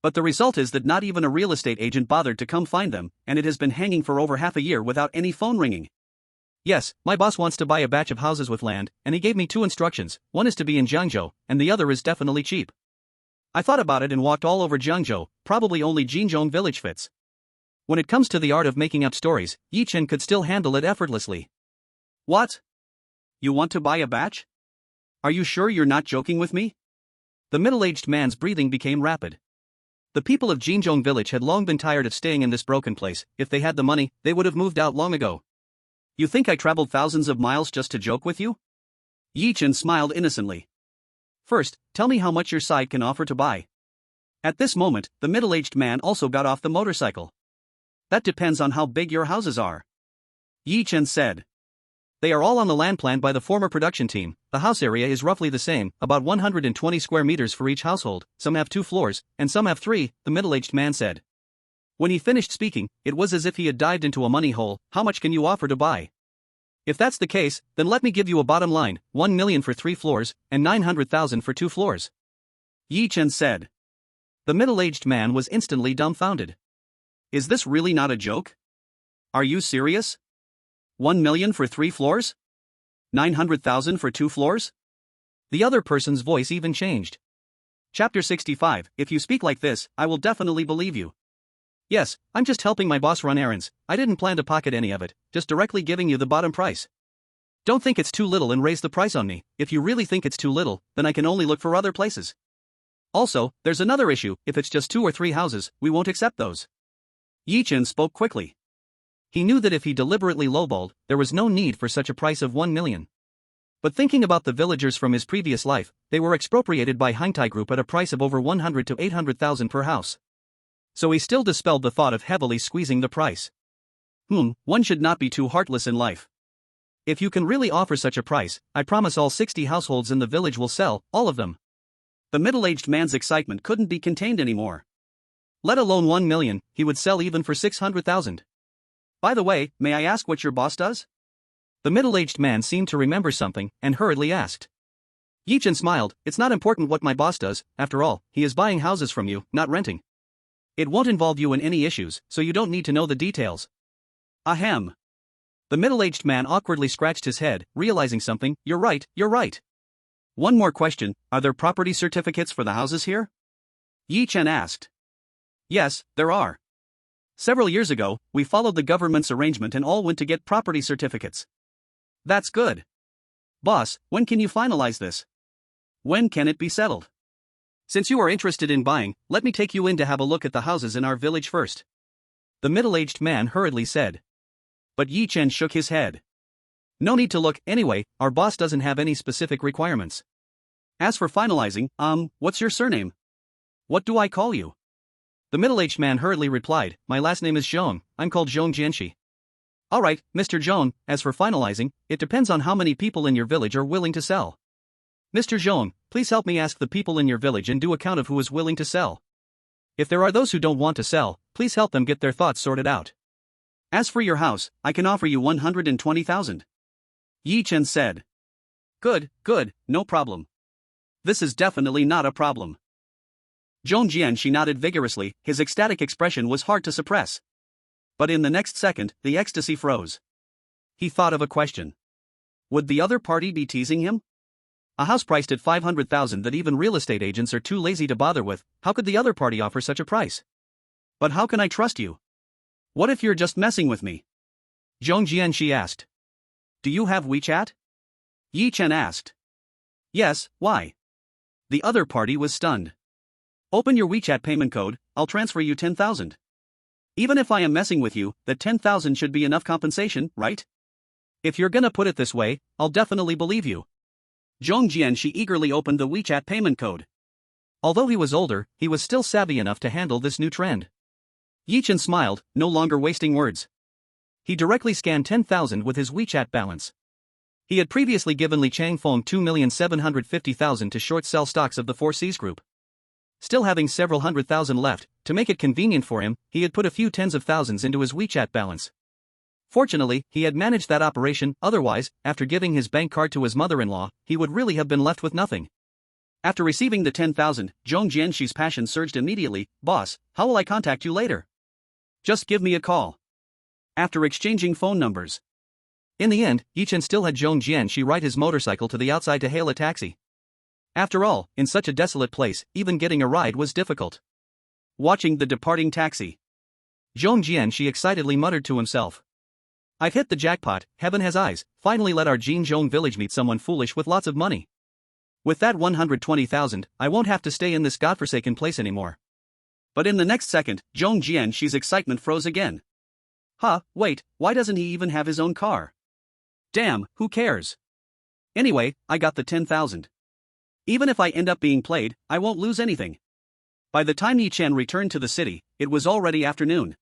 But the result is that not even a real estate agent bothered to come find them, and it has been hanging for over half a year without any phone ringing. Yes, my boss wants to buy a batch of houses with land, and he gave me two instructions, one is to be in Jiangzhou, and the other is definitely cheap. I thought about it and walked all over Jiangzhou, probably only Jinzhong village fits. When it comes to the art of making up stories, Yi Chen could still handle it effortlessly. What? You want to buy a batch? Are you sure you're not joking with me? The middle-aged man's breathing became rapid. The people of Jinzhong village had long been tired of staying in this broken place. If they had the money, they would have moved out long ago. You think I traveled thousands of miles just to joke with you? Yi Chen smiled innocently. First, tell me how much your side can offer to buy. At this moment, the middle-aged man also got off the motorcycle. That depends on how big your houses are. Yi Chen said. They are all on the land planned by the former production team. The house area is roughly the same, about 120 square meters for each household. Some have 2 floors, and some have 3, the middle-aged man said. When he finished speaking, it was as if he had dived into a money hole. How much can you offer to buy? If that's the case, then let me give you a bottom line, 1 million for 3 floors, and 900,000 for 2 floors. Yi Chen said. The middle-aged man was instantly dumbfounded. Is this really not a joke? Are you serious? 1 million for 3 floors? 900,000 for 2 floors? The other person's voice even changed. Chapter 65, if you speak like this, I will definitely believe you. Yes, I'm just helping my boss run errands. I didn't plan to pocket any of it, just directly giving you the bottom price. Don't think it's too little and raise the price on me. If you really think it's too little, then I can only look for other places. Also, there's another issue. If it's just 2 or 3 houses, we won't accept those. Yi Chen spoke quickly. He knew that if he deliberately lowballed, there was no need for such a price of 1 million. But thinking about the villagers from his previous life, they were expropriated by Hangtai Group at a price of over 100 to 800,000 per house. So he still dispelled the thought of heavily squeezing the price. One should not be too heartless in life. If you can really offer such a price, I promise all 60 households in the village will sell, all of them. The middle-aged man's excitement couldn't be contained anymore. Let alone 1 million, he would sell even for 600,000. By the way, may I ask what your boss does? The middle-aged man seemed to remember something, and hurriedly asked. Yi Chen smiled. It's not important what my boss does, after all, he is buying houses from you, not renting. It won't involve you in any issues, so you don't need to know the details. Ahem. The middle-aged man awkwardly scratched his head, realizing something. You're right. One more question, are there property certificates for the houses here? Yi Chen asked. Yes, there are. Several years ago, we followed the government's arrangement and all went to get property certificates. That's good. Boss, when can you finalize this? When can it be settled? Since you are interested in buying, let me take you in to have a look at the houses in our village first. The middle-aged man hurriedly said. But Yi Chen shook his head. No need to look, anyway, our boss doesn't have any specific requirements. As for finalizing, what's your surname? What do I call you? The middle-aged man hurriedly replied, my last name is Zhong, I'm called Zhong Jianxi. Alright, Mr. Zhong, as for finalizing, it depends on how many people in your village are willing to sell. Mr. Zhong, please help me ask the people in your village and do a count of who is willing to sell. If there are those who don't want to sell, please help them get their thoughts sorted out. As for your house, I can offer you 120,000. Yi Chen said. Good, no problem. This is definitely not a problem. Zhong Jianxi nodded vigorously, his ecstatic expression was hard to suppress. But in the next second, the ecstasy froze. He thought of a question. Would the other party be teasing him? A house priced at 500,000 that even real estate agents are too lazy to bother with, how could the other party offer such a price? But how can I trust you? What if you're just messing with me? Zhong Jianxi asked. Do you have WeChat? Yi Chen asked. Yes, why? The other party was stunned. Open your WeChat payment code, I'll transfer you 10,000. Even if I am messing with you, that 10,000 should be enough compensation, right? If you're gonna put it this way, I'll definitely believe you. Zhong Jianxi eagerly opened the WeChat payment code. Although he was older, he was still savvy enough to handle this new trend. Yi Chen smiled, no longer wasting words. He directly scanned 10,000 with his WeChat balance. He had previously given Li Changfeng 2,750,000 to short sell stocks of the 4Cs group. Still having several 100,000 left, to make it convenient for him, he had put a few tens of thousands into his WeChat balance. Fortunately, he had managed that operation, otherwise, after giving his bank card to his mother-in-law, he would really have been left with nothing. After receiving the 10,000, Zhong Jianxi's passion surged immediately. Boss, how will I contact you later? Just give me a call. After exchanging phone numbers. In the end, Yichen still had Zhong Jianxi ride his motorcycle to the outside to hail a taxi. After all, in such a desolate place, even getting a ride was difficult. Watching the departing taxi, Zhong Jianxi excitedly muttered to himself. I've hit the jackpot, heaven has eyes, finally let our Jinzhong village meet someone foolish with lots of money. With that 120,000, I won't have to stay in this godforsaken place anymore. But in the next second, Zhong Jianxi's excitement froze again. Wait, why doesn't he even have his own car? Damn, who cares? Anyway, I got the 10,000. Even if I end up being played, I won't lose anything. By the time Yi Chen returned to the city, it was already afternoon.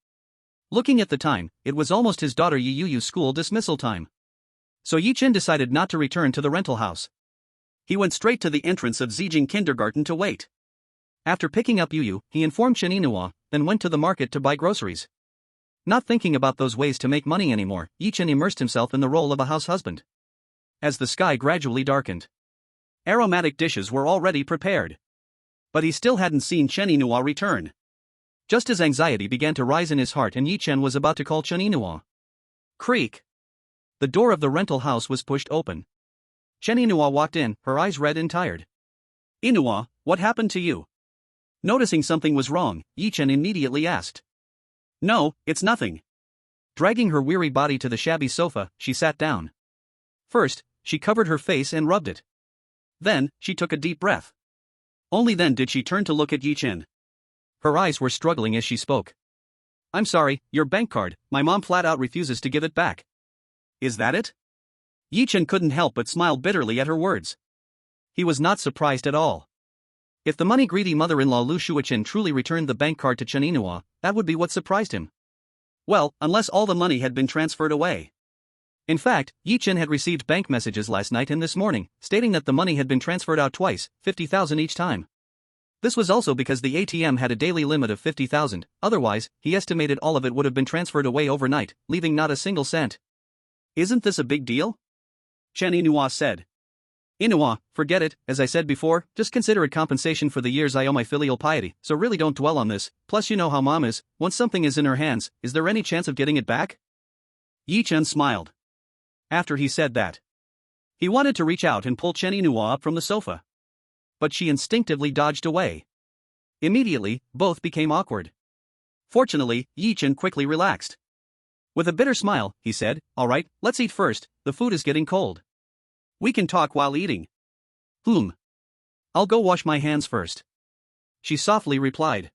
Looking at the time, it was almost his daughter Yi Yu's school dismissal time. So Yi Chen decided not to return to the rental house. He went straight to the entrance of Zijing Kindergarten to wait. After picking up Yu, he informed Chen Yinhua, then went to the market to buy groceries. Not thinking about those ways to make money anymore, Yi Chen immersed himself in the role of a house husband. As the sky gradually darkened, aromatic dishes were already prepared. But he still hadn't seen Chen Yinhua return. Just as anxiety began to rise in his heart and Yi Chen was about to call Chen Yinhua. Creak! The door of the rental house was pushed open. Chen Yinhua walked in, her eyes red and tired. Yinhua, what happened to you? Noticing something was wrong, Yi Chen immediately asked. No, it's nothing. Dragging her weary body to the shabby sofa, she sat down. First, she covered her face and rubbed it. Then, she took a deep breath. Only then did she turn to look at Yi Chen. Her eyes were struggling as she spoke. I'm sorry, your bank card, my mom flat out refuses to give it back. Is that it? Yi Chen couldn't help but smile bitterly at her words. He was not surprised at all. If the money-greedy mother-in-law Lu Shuichen truly returned the bank card to Chen Yinhua, that would be what surprised him. Well, unless all the money had been transferred away. In fact, Yi Chen had received bank messages last night and this morning, stating that the money had been transferred out twice, 50,000 each time. This was also because the ATM had a daily limit of 50,000, otherwise, he estimated all of it would have been transferred away overnight, leaving not a single cent. Isn't this a big deal? Chen Yinhua said. Yinhua, forget it, as I said before, just consider it compensation for the years I owe my filial piety, so really don't dwell on this, plus you know how mom is, once something is in her hands, is there any chance of getting it back? Yi Chen smiled. After he said that, he wanted to reach out and pull Chen Yinhua up from the sofa. But she instinctively dodged away. Immediately, both became awkward. Fortunately, Yi Chen quickly relaxed. With a bitter smile, he said, all right, let's eat first, the food is getting cold. We can talk while eating. I'll go wash my hands first. She softly replied.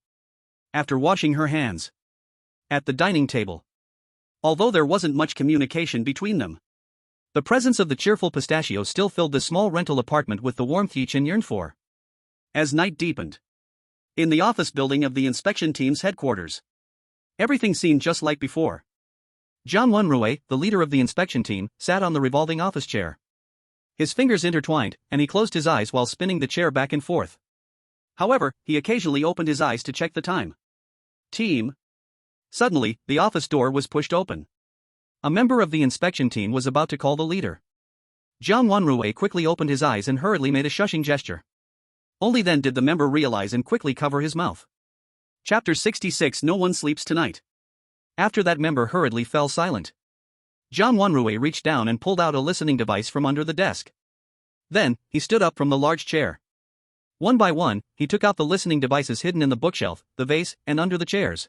After washing her hands. At the dining table. Although there wasn't much communication between them, the presence of the cheerful pistachio still filled the small rental apartment with the warmth Yi Chen yearned for. As night deepened, in the office building of the inspection team's headquarters, everything seemed just like before. Jiang Wenrui, the leader of the inspection team, sat on the revolving office chair. His fingers intertwined, and he closed his eyes while spinning the chair back and forth. However, he occasionally opened his eyes to check the time. Team. Suddenly, the office door was pushed open. A member of the inspection team was about to call the leader. Jiang Wenrui quickly opened his eyes and hurriedly made a shushing gesture. Only then did the member realize and quickly cover his mouth. Chapter 66 No One Sleeps Tonight. After that member hurriedly fell silent. Jiang Wenrui reached down and pulled out a listening device from under the desk. Then, he stood up from the large chair. One by one, he took out the listening devices hidden in the bookshelf, the vase, and under the chairs.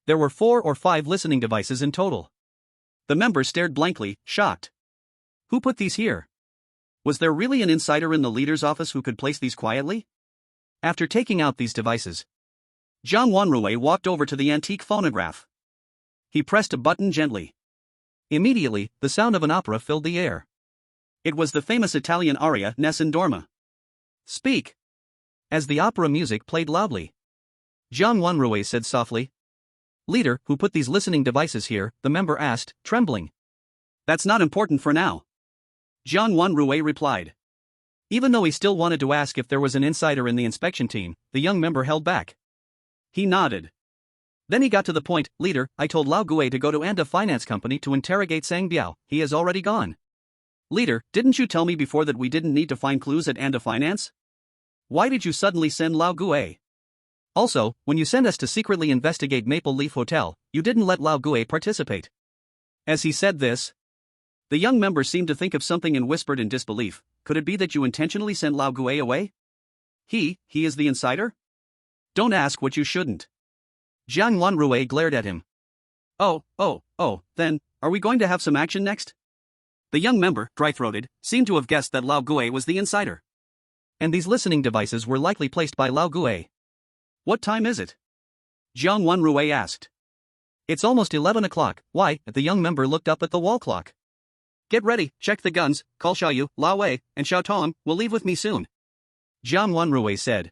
There were 4 or 5 listening devices in total. The member stared blankly, shocked. Who put these here? Was there really an insider in the leader's office who could place these quietly? After taking out these devices, Jiang Wenrui walked over to the antique phonograph. He pressed a button gently. Immediately, the sound of an opera filled the air. It was the famous Italian aria Nessun Dorma. Speak! As the opera music played loudly, Jiang Wenrui said softly. Leader, who put these listening devices here? The member asked, trembling. That's not important for now. Jiang Wenrui replied. Even though he still wanted to ask if there was an insider in the inspection team, the young member held back. He nodded. Then he got to the point. Leader, I told Lao Gui to go to Anda Finance Company to interrogate Sang Biao. He has already gone. Leader, didn't you tell me before that we didn't need to find clues at Anda Finance? Why did you suddenly send Lao Gue? Also, when you sent us to secretly investigate Maple Leaf Hotel, you didn't let Lao Gue participate. As he said this, the young member seemed to think of something and whispered in disbelief, could it be that you intentionally sent Lao Gue away? He is the insider? Don't ask what you shouldn't. Jiang Wanrui glared at him. Oh, then, are we going to have some action next? The young member, dry-throated, seemed to have guessed that Lao Gue was the insider. And these listening devices were likely placed by Lao Gue. What time is it? Jiang Wanrui asked. It's almost 11 o'clock, why? The young member looked up at the wall clock. Get ready, check the guns, call Xiaoyu, Lao Wei, and Xiao Tong will leave with me soon. Jiang Wanrui said.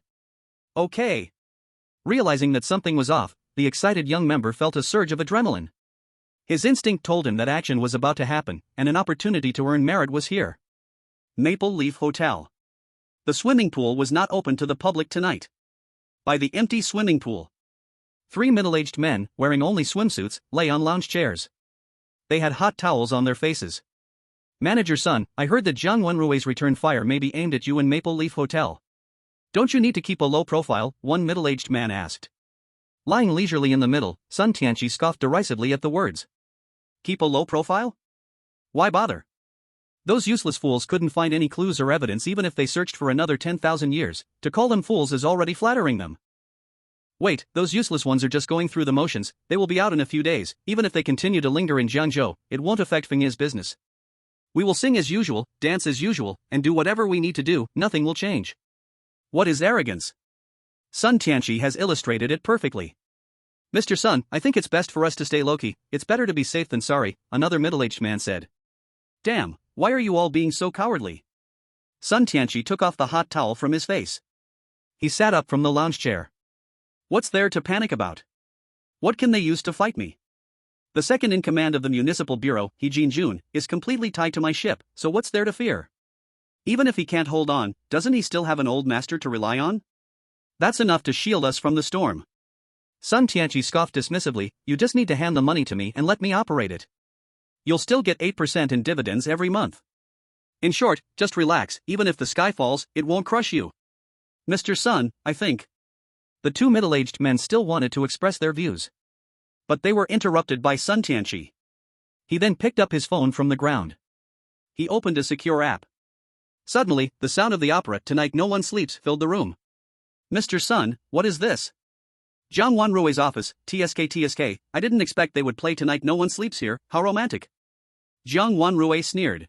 Okay. Realizing that something was off, the excited young member felt a surge of adrenaline. His instinct told him that action was about to happen, and an opportunity to earn merit was here. Maple Leaf Hotel. The swimming pool was not open to the public tonight. By the empty swimming pool, 3 middle-aged men, wearing only swimsuits, lay on lounge chairs. They had hot towels on their faces. Manager Sun, I heard that Jiang Wenrui's return fire may be aimed at you in Maple Leaf Hotel. Don't you need to keep a low profile? One middle-aged man asked. Lying leisurely in the middle, Sun Tianqi scoffed derisively at the words. Keep a low profile? Why bother? Those useless fools couldn't find any clues or evidence even if they searched for another 10,000 years. To call them fools is already flattering them. Wait, those useless ones are just going through the motions, they will be out in a few days. Even if they continue to linger in Jiangzhou, it won't affect Fengye's business. We will sing as usual, dance as usual, and do whatever we need to do, nothing will change. What is arrogance? Sun Tianqi has illustrated it perfectly. Mr. Sun, I think it's best for us to stay low-key, it's better to be safe than sorry, another middle-aged man said. Damn, why are you all being so cowardly? Sun Tianqi took off the hot towel from his face. He sat up from the lounge chair. What's there to panic about? What can they use to fight me? The second in command of the municipal bureau, He Jinjun, is completely tied to my ship, so what's there to fear? Even if he can't hold on, doesn't he still have an old master to rely on? That's enough to shield us from the storm. Sun Tianqi scoffed dismissively, you just need to hand the money to me and let me operate it. You'll still get 8% in dividends every month. In short, just relax, even if the sky falls, it won't crush you. Mr. Sun, I think. The two middle-aged men still wanted to express their views. But they were interrupted by Sun Tianqi. He then picked up his phone from the ground. He opened a secure app. Suddenly, the sound of the opera "Tonight No One Sleeps" filled the room. Mr. Sun, what is this? Jiang Wanrui's office, TSK, I didn't expect they would play "Tonight No One Sleeps" here, how romantic. Jiang Wanrui sneered.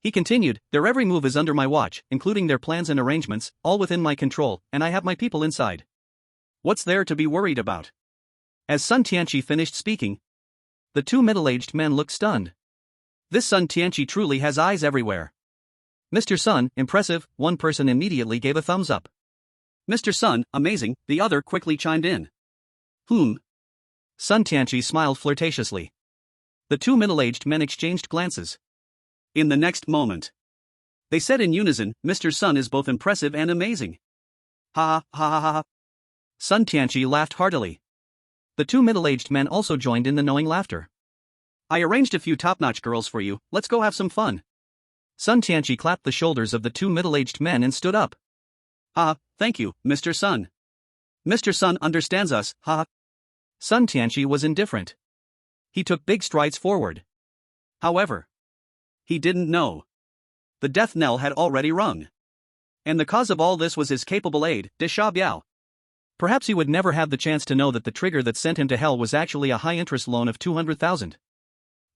He continued, their every move is under my watch, including their plans and arrangements, all within my control, and I have my people inside. What's there to be worried about? As Sun Tianqi finished speaking, the two middle-aged men looked stunned. This Sun Tianqi truly has eyes everywhere. Mr. Sun, impressive, one person immediately gave a thumbs up. Mr. Sun, amazing, the other quickly chimed in. Sun Tianqi smiled flirtatiously. The two middle-aged men exchanged glances. In the next moment, they said in unison, Mr. Sun is both impressive and amazing. Ha ha ha ha ha. Sun Tianqi laughed heartily. The two middle-aged men also joined in the knowing laughter. I arranged a few top-notch girls for you, let's go have some fun. Sun Tianqi clapped the shoulders of the two middle-aged men and stood up. Thank you, Mr. Sun. Mr. Sun understands us, ha. Sun Tianqi was indifferent. He took big strides forward. However, he didn't know. The death knell had already rung. And the cause of all this was his capable aide, De Xiaobiao. Perhaps he would never have the chance to know that the trigger that sent him to hell was actually a high-interest loan of 200,000.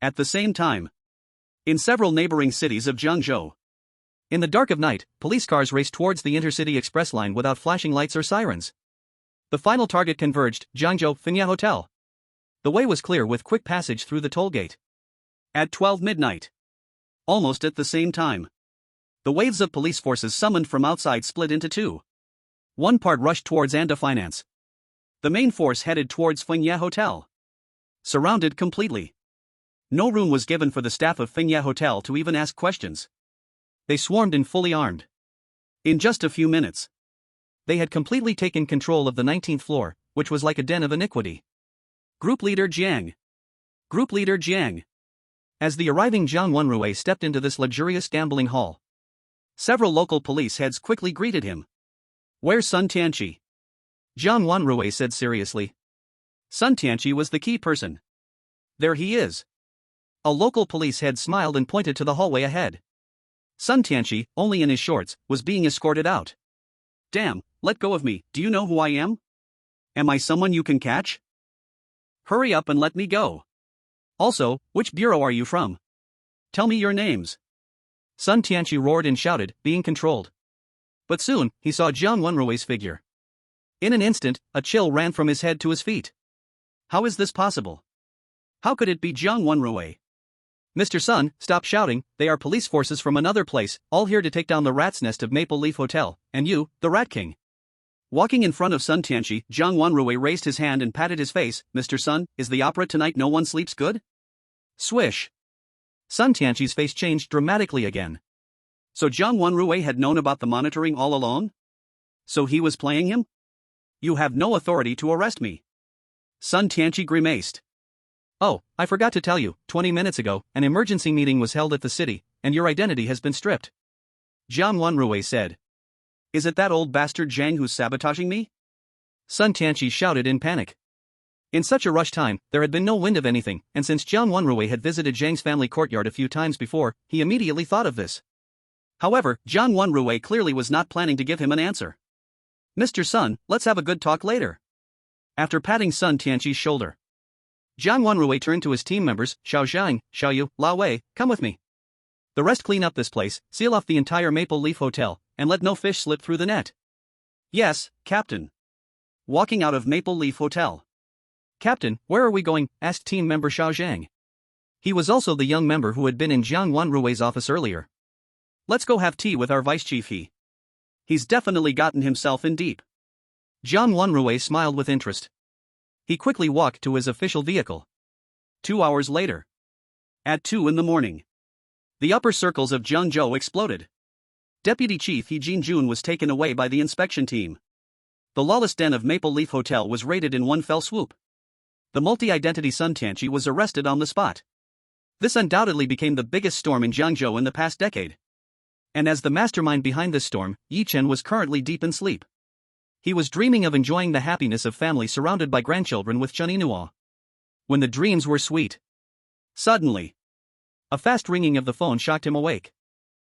At the same time, in several neighboring cities of Jiangzhou, in the dark of night, police cars raced towards the intercity express line without flashing lights or sirens. The final target converged, Jiangzhou Fengye Hotel. The way was clear with quick passage through the toll gate. At 12 midnight, almost at the same time, the waves of police forces summoned from outside split into two. One part rushed towards Anda Finance. The main force headed towards Fengye Hotel. Surrounded completely. No room was given for the staff of Fengye Hotel to even ask questions. They swarmed in fully armed. In just a few minutes, they had completely taken control of the 19th floor, which was like a den of iniquity. Group Leader Jiang. Group Leader Jiang. As the arriving Jiang Wanrui stepped into this luxurious gambling hall, several local police heads quickly greeted him. Where's Sun Tianqi? Jiang Wanrui said seriously. Sun Tianqi was the key person. There he is. A local police head smiled and pointed to the hallway ahead. Sun Tianqi, only in his shorts, was being escorted out. Damn, let go of me, do you know who I am? Am I someone you can catch? Hurry up and let me go. Also, which bureau are you from? Tell me your names. Sun Tianqi roared and shouted, being controlled. But soon, he saw Jiang Wenrui's figure. In an instant, a chill ran from his head to his feet. How is this possible? How could it be Jiang Wenrui? Mr. Sun, stop shouting, they are police forces from another place, all here to take down the rat's nest of Maple Leaf Hotel, and you, the Rat King. Walking in front of Sun Tianqi, Jiang Wenrui raised his hand and patted his face. Mr. Sun, is the opera tonight No One Sleeps good? Swish. Sun Tianqi's face changed dramatically again. So Jiang Wenrui had known about the monitoring all along? So he was playing him? You have no authority to arrest me. Sun Tianqi grimaced. Oh, I forgot to tell you, 20 minutes ago, an emergency meeting was held at the city, and your identity has been stripped. Jiang Wenrui said. Is it that old bastard Zhang who's sabotaging me? Sun Tianqi shouted in panic. In such a rush time, there had been no wind of anything, and since Jiang Wenrui had visited Zhang's family courtyard a few times before, he immediately thought of this. However, Jiang Wenrui clearly was not planning to give him an answer. Mr. Sun, let's have a good talk later. After patting Sun Tianqi's shoulder, Jiang Wenrui turned to his team members, Xiao Zhang, Xiao Yu, Lao Wei, come with me. The rest clean up this place, seal off the entire Maple Leaf Hotel, and let no fish slip through the net. Yes, Captain. Walking out of Maple Leaf Hotel. Captain, where are we going? Asked team member Xiao Zhang. He was also the young member who had been in Jiang Wenrui's office earlier. Let's go have tea with our vice chief. He's definitely gotten himself in deep. Jiang Wenrui smiled with interest. He quickly walked to his official vehicle. 2 hours later. At 2 in the morning. The upper circles of Zhengzhou exploded. Deputy Chief He Jinjun was taken away by the inspection team. The lawless den of Maple Leaf Hotel was raided in one fell swoop. The multi-identity Sun Tianqi was arrested on the spot. This undoubtedly became the biggest storm in Jiangzhou in the past decade. And as the mastermind behind this storm, Yi Chen was currently deep in sleep. He was dreaming of enjoying the happiness of family surrounded by grandchildren with Chen Yinhua. When the dreams were sweet. Suddenly, a fast ringing of the phone shocked him awake.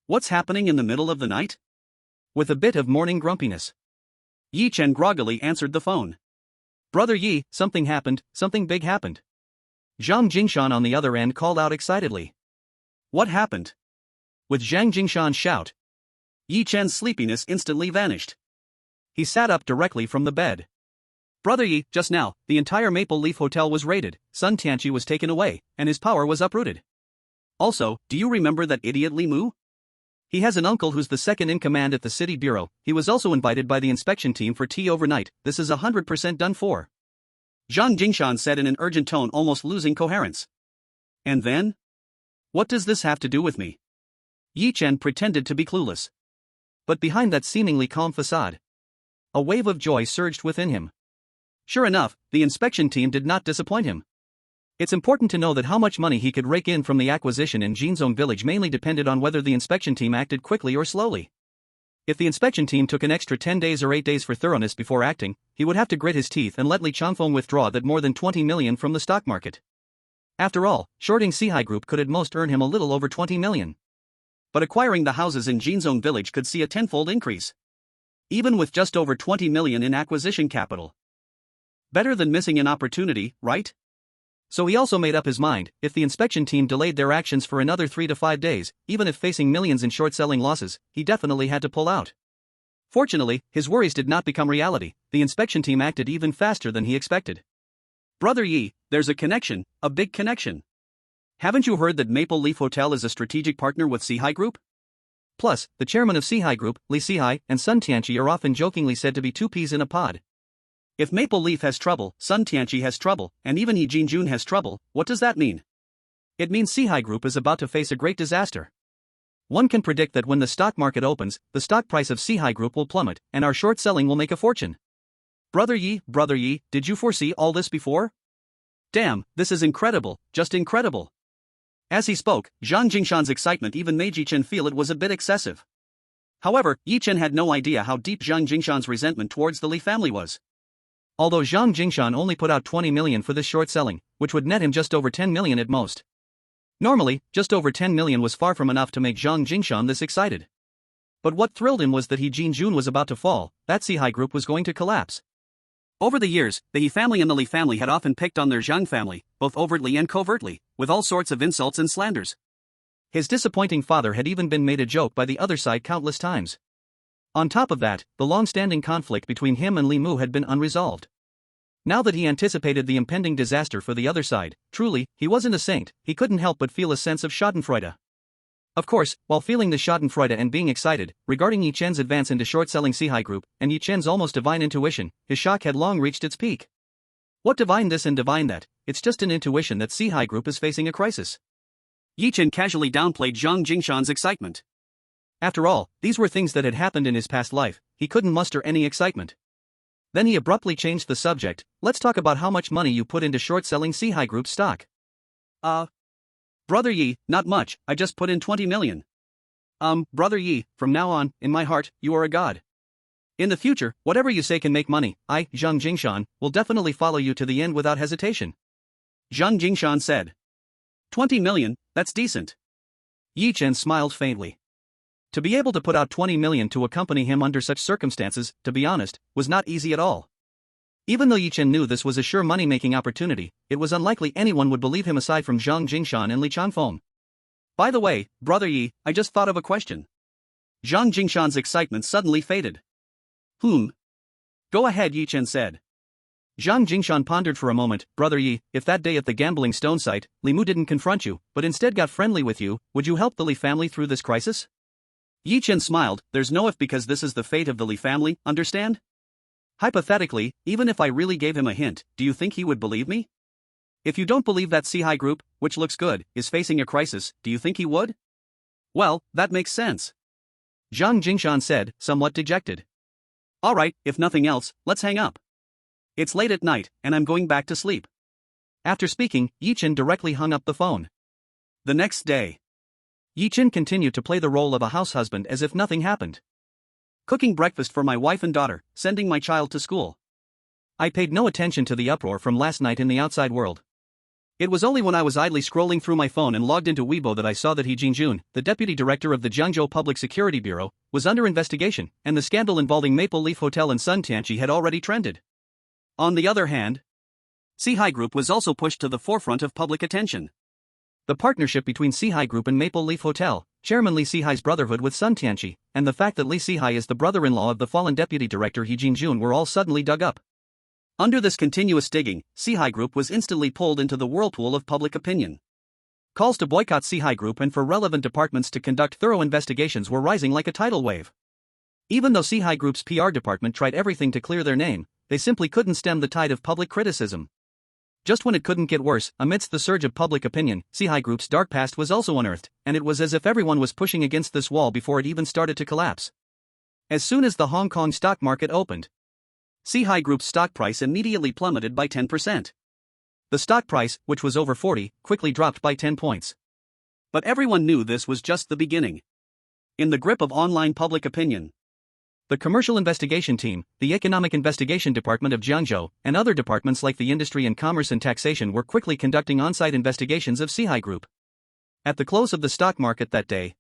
What's happening in the middle of the night? With a bit of morning grumpiness, Yi Chen groggily answered the phone. Brother Yi, something happened, something big happened. Zhang Jingshan on the other end called out excitedly. What happened? With Zhang Jingshan's shout, Yi Chen's sleepiness instantly vanished. He sat up directly from the bed. Brother Yi, just now, the entire Maple Leaf Hotel was raided, Sun Tianqi was taken away, and his power was uprooted. Also, do you remember that idiot Li Mu? He has an uncle who's the second in command at the city bureau. He was also invited by the inspection team for tea overnight. This is 100% done for. Zhang Jingshan said in an urgent tone, almost losing coherence. And then? What does this have to do with me? Yi Chen pretended to be clueless. But behind that seemingly calm facade, a wave of joy surged within him. Sure enough, the inspection team did not disappoint him. It's important to know that how much money he could rake in from the acquisition in Jinzhong village mainly depended on whether the inspection team acted quickly or slowly. If the inspection team took an extra 10 days or 8 days for thoroughness before acting, he would have to grit his teeth and let Li Changfeng withdraw that more than 20 million from the stock market. After all, shorting Sihai Group could at most earn him a little over 20 million. But acquiring the houses in Jinzhong village could see a tenfold increase. Even with just over 20 million in acquisition capital. Better than missing an opportunity, right? So he also made up his mind, if the inspection team delayed their actions for another 3 to 5 days, even if facing millions in short-selling losses, he definitely had to pull out. Fortunately, his worries did not become reality. The inspection team acted even faster than he expected. Brother Yi, there's a connection, a big connection. Haven't you heard that Maple Leaf Hotel is a strategic partner with Sihai Group? Plus, the chairman of Sihai Group, Li Sihai, and Sun Tianqi are often jokingly said to be two peas in a pod. If Maple Leaf has trouble, Sun Tianqi has trouble, and even He Jinjun has trouble, what does that mean? It means Sihai Group is about to face a great disaster. One can predict that when the stock market opens, the stock price of Sihai Group will plummet, and our short selling will make a fortune. Brother Yi, did you foresee all this before? Damn, this is incredible, just incredible. As he spoke, Zhang Jingshan's excitement even made Yi Chen feel it was a bit excessive. However, Yi Chen had no idea how deep Zhang Jingshan's resentment towards the Li family was. Although Zhang Jingshan only put out 20 million for this short selling, which would net him just over 10 million at most. Normally, just over 10 million was far from enough to make Zhang Jingshan this excited. But what thrilled him was that He Jinjun was about to fall, that Sihai group was going to collapse. Over the years, the He family and the Li family had often picked on their Zhang family, both overtly and covertly, with all sorts of insults and slanders. His disappointing father had even been made a joke by the other side countless times. On top of that, the long-standing conflict between him and Li Mu had been unresolved. Now that he anticipated the impending disaster for the other side, truly, he wasn't a saint, he couldn't help but feel a sense of schadenfreude. Of course, while feeling the schadenfreude and being excited, regarding Yi Chen's advance into short-selling Sihai Group, and Yi Chen's almost divine intuition, his shock had long reached its peak. What divine this and divine that, it's just an intuition that Sihai Group is facing a crisis. Yi Chen casually downplayed Zhang Jingshan's excitement. After all, these were things that had happened in his past life, he couldn't muster any excitement. Then he abruptly changed the subject. Let's talk about how much money you put into short-selling Sihai Group stock. Brother Yi, not much, I just put in 20 million. Brother Yi, from now on, in my heart, you are a god. In the future, whatever you say can make money, I, Zhang Jingshan, will definitely follow you to the end without hesitation. Zhang Jingshan said. 20 million, that's decent. Yi Chen smiled faintly. To be able to put out 20 million to accompany him under such circumstances, to be honest, was not easy at all. Even though Yi Chen knew this was a sure money-making opportunity, it was unlikely anyone would believe him aside from Zhang Jingshan and Li Changfeng. By the way, Brother Yi, I just thought of a question. Zhang Jingshan's excitement suddenly faded. Go ahead, Yi Chen said. Zhang Jingshan pondered for a moment. Brother Yi, if that day at the gambling stone site, Li Mu didn't confront you, but instead got friendly with you, would you help the Li family through this crisis? Yi Chen smiled. There's no if because this is the fate of the Li family, understand? Hypothetically, even if I really gave him a hint, do you think he would believe me? If you don't believe that Sihai Group, which looks good, is facing a crisis, do you think he would? Well, that makes sense. Zhang Jingshan said, somewhat dejected. Alright, if nothing else, let's hang up. It's late at night, and I'm going back to sleep. After speaking, Yi Chen directly hung up the phone. The next day, Yi Chen continued to play the role of a house husband as if nothing happened. Cooking breakfast for my wife and daughter, sending my child to school. I paid no attention to the uproar from last night in the outside world. It was only when I was idly scrolling through my phone and logged into Weibo that I saw that He Jinjun, the deputy director of the Jiangzhou Public Security Bureau, was under investigation, and the scandal involving Maple Leaf Hotel in Suntianchi had already trended. On the other hand, Sihai Group was also pushed to the forefront of public attention. The partnership between Sihai Group and Maple Leaf Hotel, Chairman Li Sihai's brotherhood with Sun Tianqi, and the fact that Li Sihai is the brother-in-law of the fallen deputy director He Jinjun were all suddenly dug up. Under this continuous digging, Sihai Group was instantly pulled into the whirlpool of public opinion. Calls to boycott Sihai Group and for relevant departments to conduct thorough investigations were rising like a tidal wave. Even though Sihai Group's PR department tried everything to clear their name, they simply couldn't stem the tide of public criticism. Just when it couldn't get worse, amidst the surge of public opinion, Sihai Group's dark past was also unearthed, and it was as if everyone was pushing against this wall before it even started to collapse. As soon as the Hong Kong stock market opened, Sihai Group's stock price immediately plummeted by 10%. The stock price, which was over 40, quickly dropped by 10 points. But everyone knew this was just the beginning. In the grip of online public opinion, the Commercial Investigation Team, the Economic Investigation Department of Jiangzhou, and other departments like the Industry and Commerce and Taxation were quickly conducting on-site investigations of Sihai Group. At the close of the stock market that day,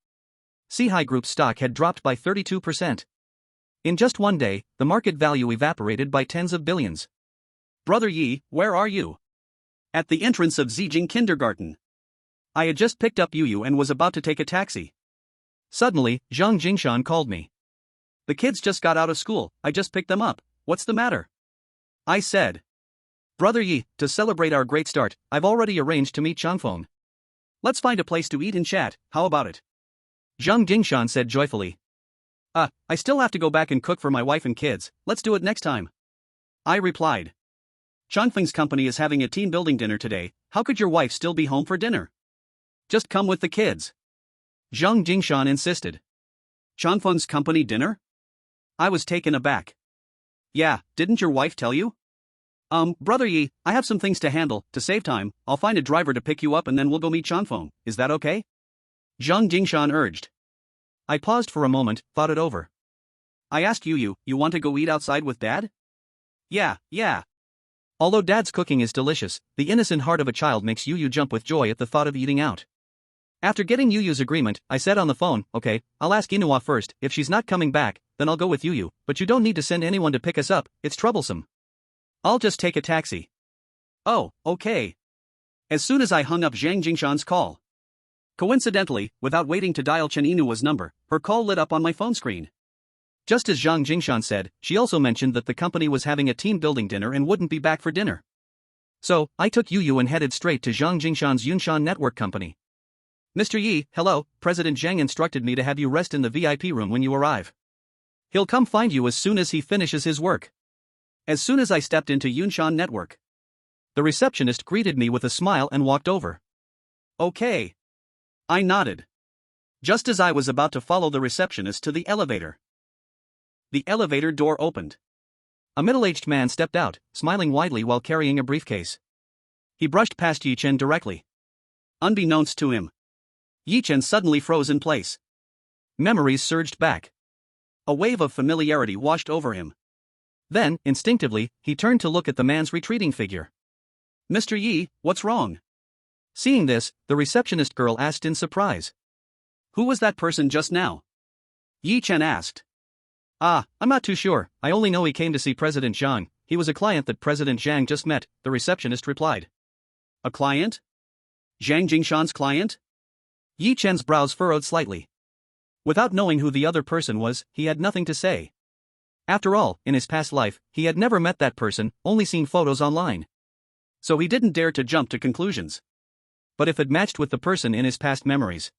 Sihai Group's stock had dropped by 32%. In just one day, the market value evaporated by tens of billions. Brother Yi, where are you? At the entrance of Zijing Kindergarten. I had just picked up Yu and was about to take a taxi. Suddenly, Zhang Jingshan called me. The kids just got out of school, I just picked them up, what's the matter? I said. Brother Yi, to celebrate our great start, I've already arranged to meet Changfeng. Let's find a place to eat and chat, how about it? Zhang Jingshan said joyfully. I still have to go back and cook for my wife and kids, let's do it next time. I replied. Changfeng's company is having a team-building dinner today, how could your wife still be home for dinner? Just come with the kids. Zhang Jingshan insisted. Changfeng's company dinner? I was taken aback. Yeah, didn't your wife tell you? Brother Yi, I have some things to handle, to save time, I'll find a driver to pick you up and then we'll go meet Changfeng, is that okay? Zhang Jingshan urged. I paused for a moment, thought it over. I asked you want to go eat outside with Dad? Yeah. Although Dad's cooking is delicious, the innocent heart of a child makes Yu jump with joy at the thought of eating out. After getting Yu's agreement, I said on the phone, okay, I'll ask Inua first. If she's not coming back, then I'll go with Yu, but you don't need to send anyone to pick us up, it's troublesome. I'll just take a taxi. Oh, okay. As soon as I hung up Zhang Jingshan's call. Coincidentally, without waiting to dial Chen Inua's number, her call lit up on my phone screen. Just as Zhang Jingshan said, she also mentioned that the company was having a team-building dinner and wouldn't be back for dinner. So, I took Yu and headed straight to Zhang Jingshan's Yunshan Network Company. Mr. Yi, hello, President Zhang instructed me to have you rest in the VIP room when you arrive. He'll come find you as soon as he finishes his work. As soon as I stepped into Yunshan Network, the receptionist greeted me with a smile and walked over. Okay. I nodded. Just as I was about to follow the receptionist to the elevator. The elevator door opened. A middle-aged man stepped out, smiling widely while carrying a briefcase. He brushed past Yi Chen directly. Unbeknownst to him, Yi Chen suddenly froze in place. Memories surged back. A wave of familiarity washed over him. Then, instinctively, he turned to look at the man's retreating figure. Mr. Yi, what's wrong? Seeing this, the receptionist girl asked in surprise. Who was that person just now? Yi Chen asked. I'm not too sure, I only know he came to see President Zhang. He was a client that President Zhang just met, the receptionist replied. A client? Zhang Jingshan's client? Yi Chen's brows furrowed slightly. Without knowing who the other person was, he had nothing to say. After all, in his past life, he had never met that person, only seen photos online. So he didn't dare to jump to conclusions. But if it matched with the person in his past memories,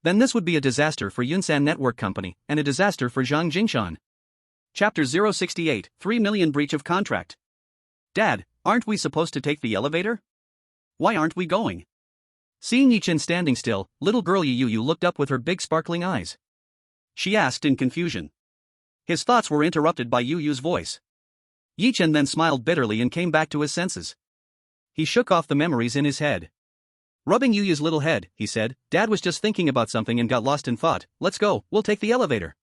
then this would be a disaster for Yunsan Network Company, and a disaster for Zhang Jingshan. Chapter 068, 3 million breach of contract. Dad, aren't we supposed to take the elevator? Why aren't we going? Seeing Yi Chen standing still, little girl Yu looked up with her big sparkling eyes. She asked in confusion. His thoughts were interrupted by Yu's voice. Yi Chen then smiled bitterly and came back to his senses. He shook off the memories in his head. Rubbing Yu's little head, he said, Dad was just thinking about something and got lost in thought. Let's go, we'll take the elevator.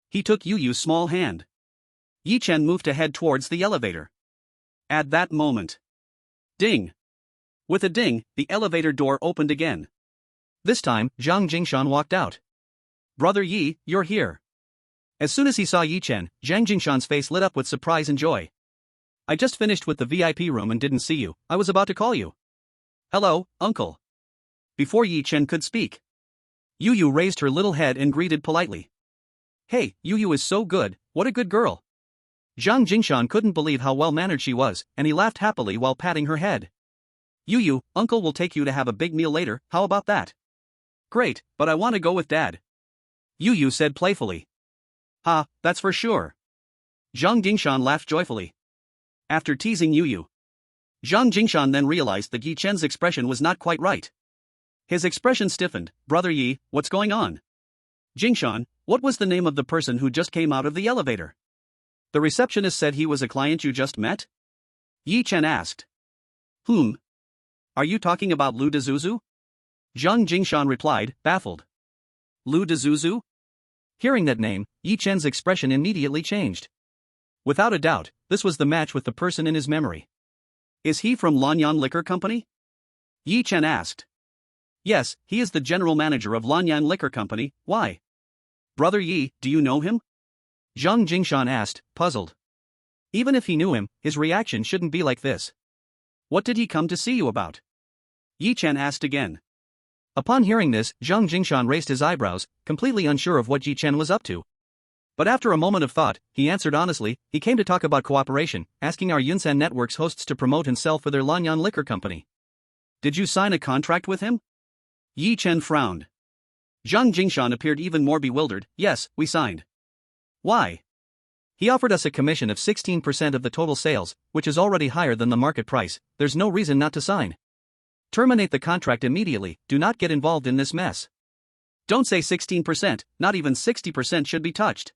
He took Yu's small hand. Yi Chen moved to head towards the elevator. At that moment. Ding! With a ding, the elevator door opened again. This time, Zhang Jingshan walked out. Brother Yi, you're here. As soon as he saw Yi Chen, Zhang Jingshan's face lit up with surprise and joy. I just finished with the VIP room and didn't see you, I was about to call you. Hello, uncle. Before Yi Chen could speak, Yu raised her little head and greeted politely. Hey, Yu is so good, what a good girl. Zhang Jingshan couldn't believe how well-mannered she was, and he laughed happily while patting her head. Yu, uncle will take you to have a big meal later, how about that? Great, but I want to go with Dad. Yu said playfully. Ha, that's for sure. Zhang Jingshan laughed joyfully. After teasing Yu, Zhang Jingshan then realized that Yi Chen's expression was not quite right. His expression stiffened. Brother Yi, what's going on? Jingshan, what was the name of the person who just came out of the elevator? The receptionist said he was a client you just met? Yi Chen asked. Whom? Are you talking about Lu Dezuzu? Zhang Jingshan replied, baffled. Lu Dezuzu? Hearing that name, Yi Chen's expression immediately changed. Without a doubt, this was the match with the person in his memory. Is he from Lanyan Liquor Company? Yi Chen asked. Yes, he is the general manager of Lanyan Liquor Company, why? Brother Yi, do you know him? Zhang Jingshan asked, puzzled. Even if he knew him, his reaction shouldn't be like this. What did he come to see you about? Yi Chen asked again. Upon hearing this, Zhang Jingshan raised his eyebrows, completely unsure of what Yi Chen was up to. But after a moment of thought, he answered honestly, he came to talk about cooperation, asking our Yunsan Network's hosts to promote and sell for their Lanyan Liquor Company. Did you sign a contract with him? Yi Chen frowned. Zhang Jingshan appeared even more bewildered. Yes, we signed. Why? He offered us a commission of 16% of the total sales, which is already higher than the market price. There's no reason not to sign. Terminate the contract immediately, do not get involved in this mess. Don't say 16%, not even 60% should be touched.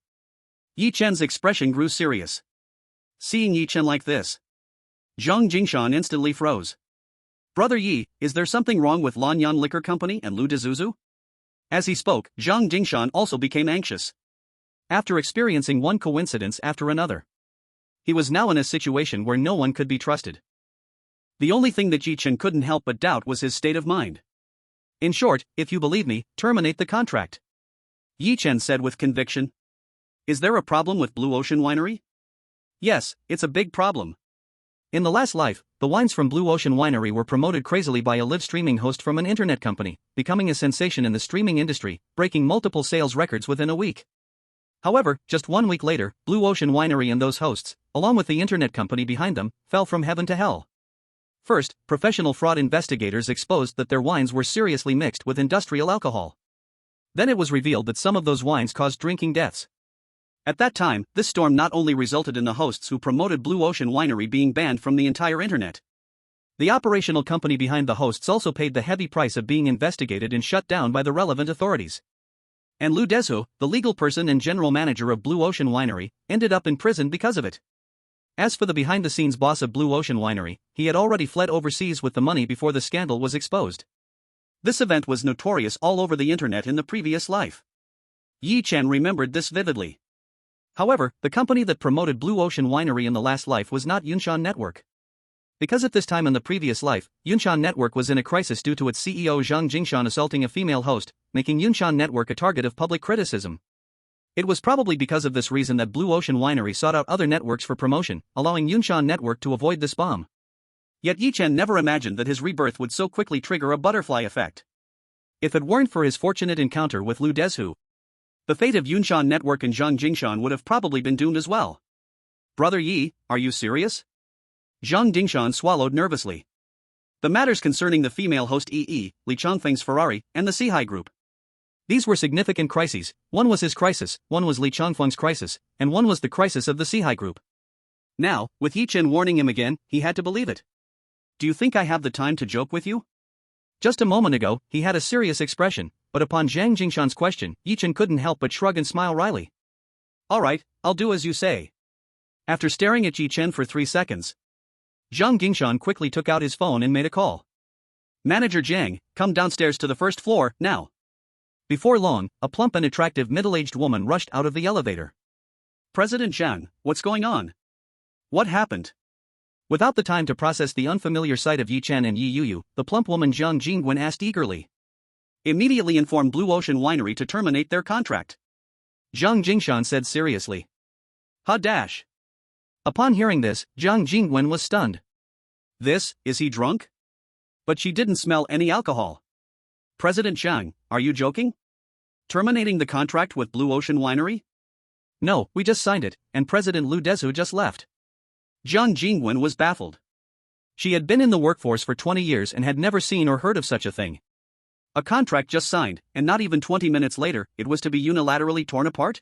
Yi Chen's expression grew serious. Seeing Yi Chen like this, Zhang Jingshan instantly froze. Brother Yi, is there something wrong with Lanyan Liquor Company and Lu Dezuzu? As he spoke, Zhang Jingshan also became anxious. After experiencing one coincidence after another, he was now in a situation where no one could be trusted. The only thing that Yi Chen couldn't help but doubt was his state of mind. In short, if you believe me, terminate the contract, Yi Chen said with conviction. Is there a problem with Blue Ocean Winery? Yes, it's a big problem. In the last life, the wines from Blue Ocean Winery were promoted crazily by a live streaming host from an internet company, becoming a sensation in the streaming industry, breaking multiple sales records within a week. However, just 1 week later, Blue Ocean Winery and those hosts, along with the internet company behind them, fell from heaven to hell. First, professional fraud investigators exposed that their wines were seriously mixed with industrial alcohol. Then it was revealed that some of those wines caused drinking deaths. At that time, this storm not only resulted in the hosts who promoted Blue Ocean Winery being banned from the entire internet. The operational company behind the hosts also paid the heavy price of being investigated and shut down by the relevant authorities. And Lu Dezhu, the legal person and general manager of Blue Ocean Winery, ended up in prison because of it. As for the behind-the-scenes boss of Blue Ocean Winery, he had already fled overseas with the money before the scandal was exposed. This event was notorious all over the internet in the previous life. Yi Chen remembered this vividly. However, the company that promoted Blue Ocean Winery in the last life was not Yunshan Network. Because at this time in the previous life, Yunshan Network was in a crisis due to its CEO Zhang Jingshan assaulting a female host, making Yunshan Network a target of public criticism. It was probably because of this reason that Blue Ocean Winery sought out other networks for promotion, allowing Yunshan Network to avoid this bomb. Yet Yi Chen never imagined that his rebirth would so quickly trigger a butterfly effect. If it weren't for his fortunate encounter with Lu Dezhu, the fate of Yunshan Network and Zhang Jingshan would have probably been doomed as well. Brother Yi, are you serious? Zhang Jingshan swallowed nervously. The matters concerning the female host Li Chongfeng's Ferrari, and the Sihai Group. These were significant crises. One was his crisis, one was Li Chongfeng's crisis, and one was the crisis of the Sihai Group. Now, with Yi Chen warning him again, he had to believe it. Do you think I have the time to joke with you? Just a moment ago, he had a serious expression, but upon Zhang Jingshan's question, Yi Chen couldn't help but shrug and smile wryly. Alright, I'll do as you say. After staring at Yi Chen for 3 seconds, Zhang Jingshan quickly took out his phone and made a call. Manager Zhang, come downstairs to the first floor, now. Before long, a plump and attractive middle-aged woman rushed out of the elevator. President Zhang, what's going on? What happened? Without the time to process the unfamiliar sight of Yi Chen and Yi Yuyu, the plump woman Zhang Jingwen asked eagerly. Immediately inform Blue Ocean Winery to terminate their contract, Zhang Jingshan said seriously. Ha-dash. Upon hearing this, Zhang Jingwen was stunned. Is he drunk? But she didn't smell any alcohol. President Zhang, are you joking? Terminating the contract with Blue Ocean Winery? No, we just signed it, and President Lu Dezhu just left. Zhang Jingwen was baffled. She had been in the workforce for 20 years and had never seen or heard of such a thing. A contract just signed, and not even 20 minutes later, it was to be unilaterally torn apart?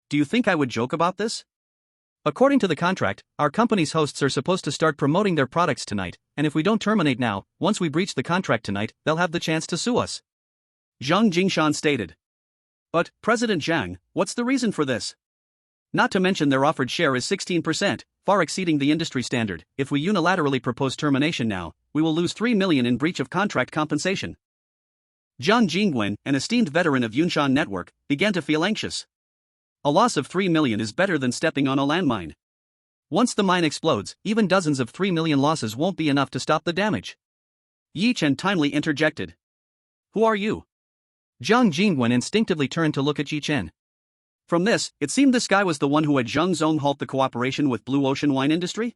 Do you think I would joke about this? According to the contract, our company's hosts are supposed to start promoting their products tonight, and if we don't terminate now, once we breach the contract tonight, they'll have the chance to sue us. Zhang Jingshan stated. But, President Zhang, what's the reason for this? Not to mention their offered share is 16%, far exceeding the industry standard. If we unilaterally propose termination now, we will lose 3 million in breach of contract compensation. Zhang Jingwen, an esteemed veteran of Yunshan Network, began to feel anxious. A loss of 3 million is better than stepping on a landmine. Once the mine explodes, even dozens of 3 million losses won't be enough to stop the damage. Yi Chen timely interjected. Who are you? Zhang Jingwen instinctively turned to look at Yi Chen. From this, it seemed this guy was the one who had Zhang Zong halt the cooperation with Blue Ocean Wine Industry?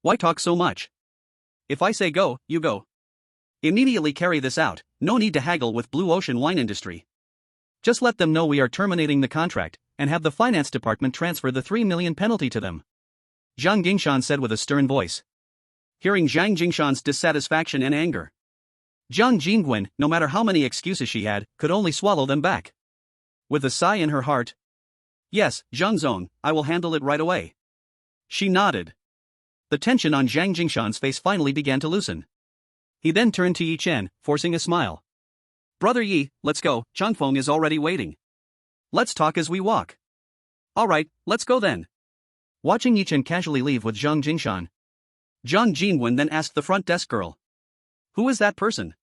Why talk so much? If I say go, you go. Immediately carry this out, no need to haggle with Blue Ocean Wine Industry. Just let them know we are terminating the contract, and have the finance department transfer the 3 million penalty to them. Zhang Jingshan said with a stern voice. Hearing Zhang Jingshan's dissatisfaction and anger, Zhang Jingwen, no matter how many excuses she had, could only swallow them back. With a sigh in her heart. Yes, Zhang Zong, I will handle it right away. She nodded. The tension on Zhang Jingshan's face finally began to loosen. He then turned to Yi Chen, forcing a smile. Brother Yi, let's go, Changfeng is already waiting. Let's talk as we walk. Alright, let's go then. Watching Yi Chen casually leave with Zhang Jingshan, Zhang Jingwen then asked the front desk girl. Who is that person?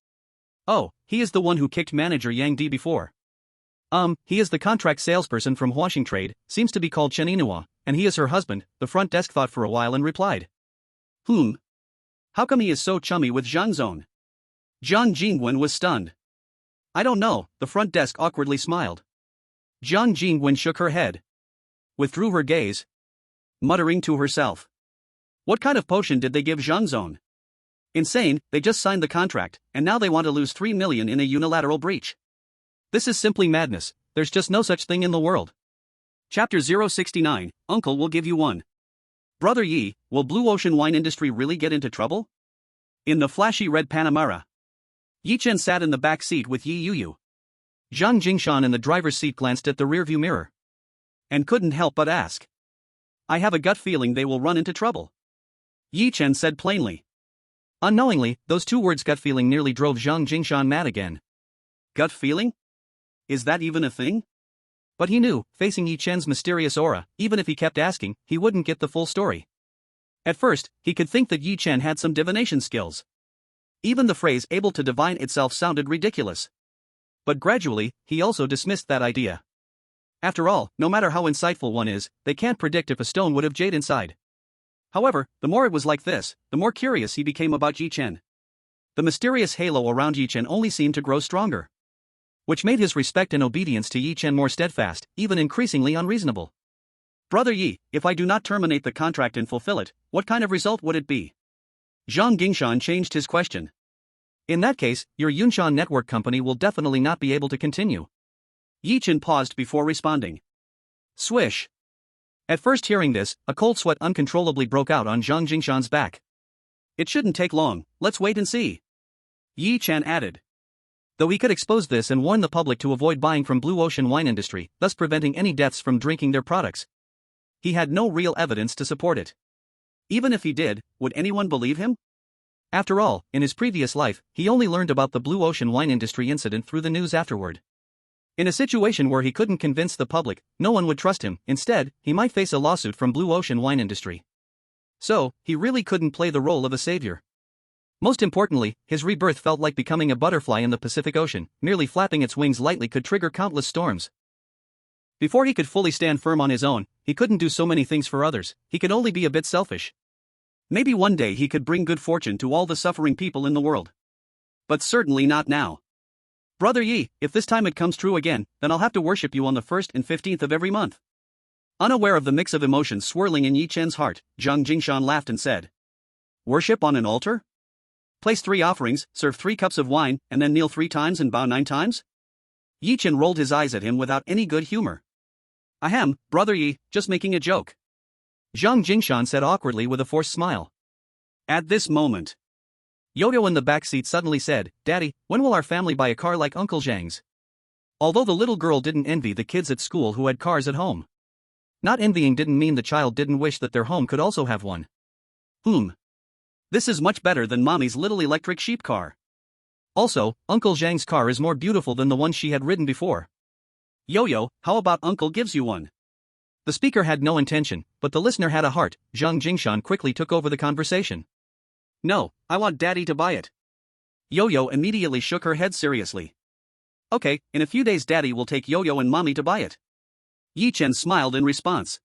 Oh, he is the one who kicked manager Yang Di before. He is the contract salesperson from Huashing Trade, seems to be called Chen Inua, and he is her husband. The front desk thought for a while and replied. How come he is so chummy with Zhang Zong? Zhang Jingwen was stunned. I don't know, the front desk awkwardly smiled. Zhang Jingwen shook her head. Withdrew her gaze. Muttering to herself. What kind of potion did they give Zhang Zong? Insane, they just signed the contract, and now they want to lose 3 million in a unilateral breach. This is simply madness, there's just no such thing in the world. Chapter 069, Uncle will give you one. Brother Yi, will Blue Ocean wine industry really get into trouble? In the flashy red Panamera. Yi Chen sat in the back seat with Yi Yuyu. Zhang Jingshan in the driver's seat glanced at the rearview mirror. And couldn't help but ask. I have a gut feeling they will run into trouble. Yi Chen said plainly. Unknowingly, those two words gut feeling nearly drove Zhang Jingshan mad again. Gut feeling? Is that even a thing? But he knew, facing Yi Chen's mysterious aura, even if he kept asking, he wouldn't get the full story. At first, he could think that Yi Chen had some divination skills. Even the phrase able to divine itself sounded ridiculous. But gradually, he also dismissed that idea. After all, no matter how insightful one is, they can't predict if a stone would have jade inside. However, the more it was like this, the more curious he became about Yi Chen. The mysterious halo around Yi Chen only seemed to grow stronger. Which made his respect and obedience to Yi Chen more steadfast, even increasingly unreasonable. Brother Yi, if I do not terminate the contract and fulfill it, what kind of result would it be? Zhang Gingshan changed his question. In that case, your Yunshan network company will definitely not be able to continue. Yi Chen paused before responding. Swish. At first hearing this, a cold sweat uncontrollably broke out on Zhang Jingshan's back. It shouldn't take long, let's wait and see. Yi Chen added. Though he could expose this and warn the public to avoid buying from Blue Ocean wine industry, thus preventing any deaths from drinking their products. He had no real evidence to support it. Even if he did, would anyone believe him? After all, in his previous life, he only learned about the Blue Ocean wine industry incident through the news afterward. In a situation where he couldn't convince the public, no one would trust him. Instead, he might face a lawsuit from Blue Ocean wine industry. So, he really couldn't play the role of a savior. Most importantly, his rebirth felt like becoming a butterfly in the Pacific Ocean. Merely flapping its wings lightly could trigger countless storms. Before he could fully stand firm on his own, he couldn't do so many things for others. He could only be a bit selfish. Maybe one day he could bring good fortune to all the suffering people in the world. But certainly not now. Brother Yi, if this time it comes true again, then I'll have to worship you on the 1st and 15th of every month. Unaware of the mix of emotions swirling in Yi Chen's heart, Zhang Jingshan laughed and said. Worship on an altar? Place 3 offerings, serve 3 cups of wine, and then kneel 3 times and bow 9 times? Yi Chen rolled his eyes at him without any good humor. Ahem, Brother Yi, just making a joke. Zhang Jingshan said awkwardly with a forced smile. At this moment, Yo-Yo in the back seat suddenly said, Daddy, when will our family buy a car like Uncle Zhang's? Although the little girl didn't envy the kids at school who had cars at home. Not envying didn't mean the child didn't wish that their home could also have one. This is much better than Mommy's little electric sheep car. Also, Uncle Zhang's car is more beautiful than the one she had ridden before. Yo-Yo, how about Uncle gives you one? The speaker had no intention, but the listener had a heart. Zhang Jingshan quickly took over the conversation. No, I want Daddy to buy it. Yo-Yo immediately shook her head seriously. Okay, in a few days Daddy will take Yo-Yo and Mommy to buy it. Yi Chen smiled in response.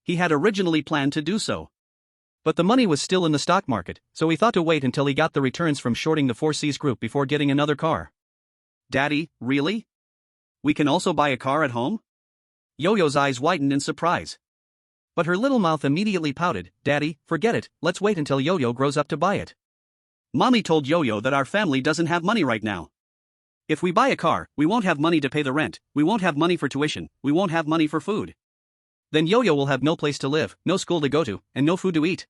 He had originally planned to do so. But the money was still in the stock market, so he thought to wait until he got the returns from shorting the 4Cs group before getting another car. Daddy, really? We can also buy a car at home? Yo-Yo's eyes widened in surprise. But her little mouth immediately pouted. Daddy, forget it, let's wait until Yo-Yo grows up to buy it. Mommy told Yo-Yo that our family doesn't have money right now. If we buy a car, we won't have money to pay the rent, we won't have money for tuition, we won't have money for food. Then Yo-Yo will have no place to live, no school to go to, and no food to eat.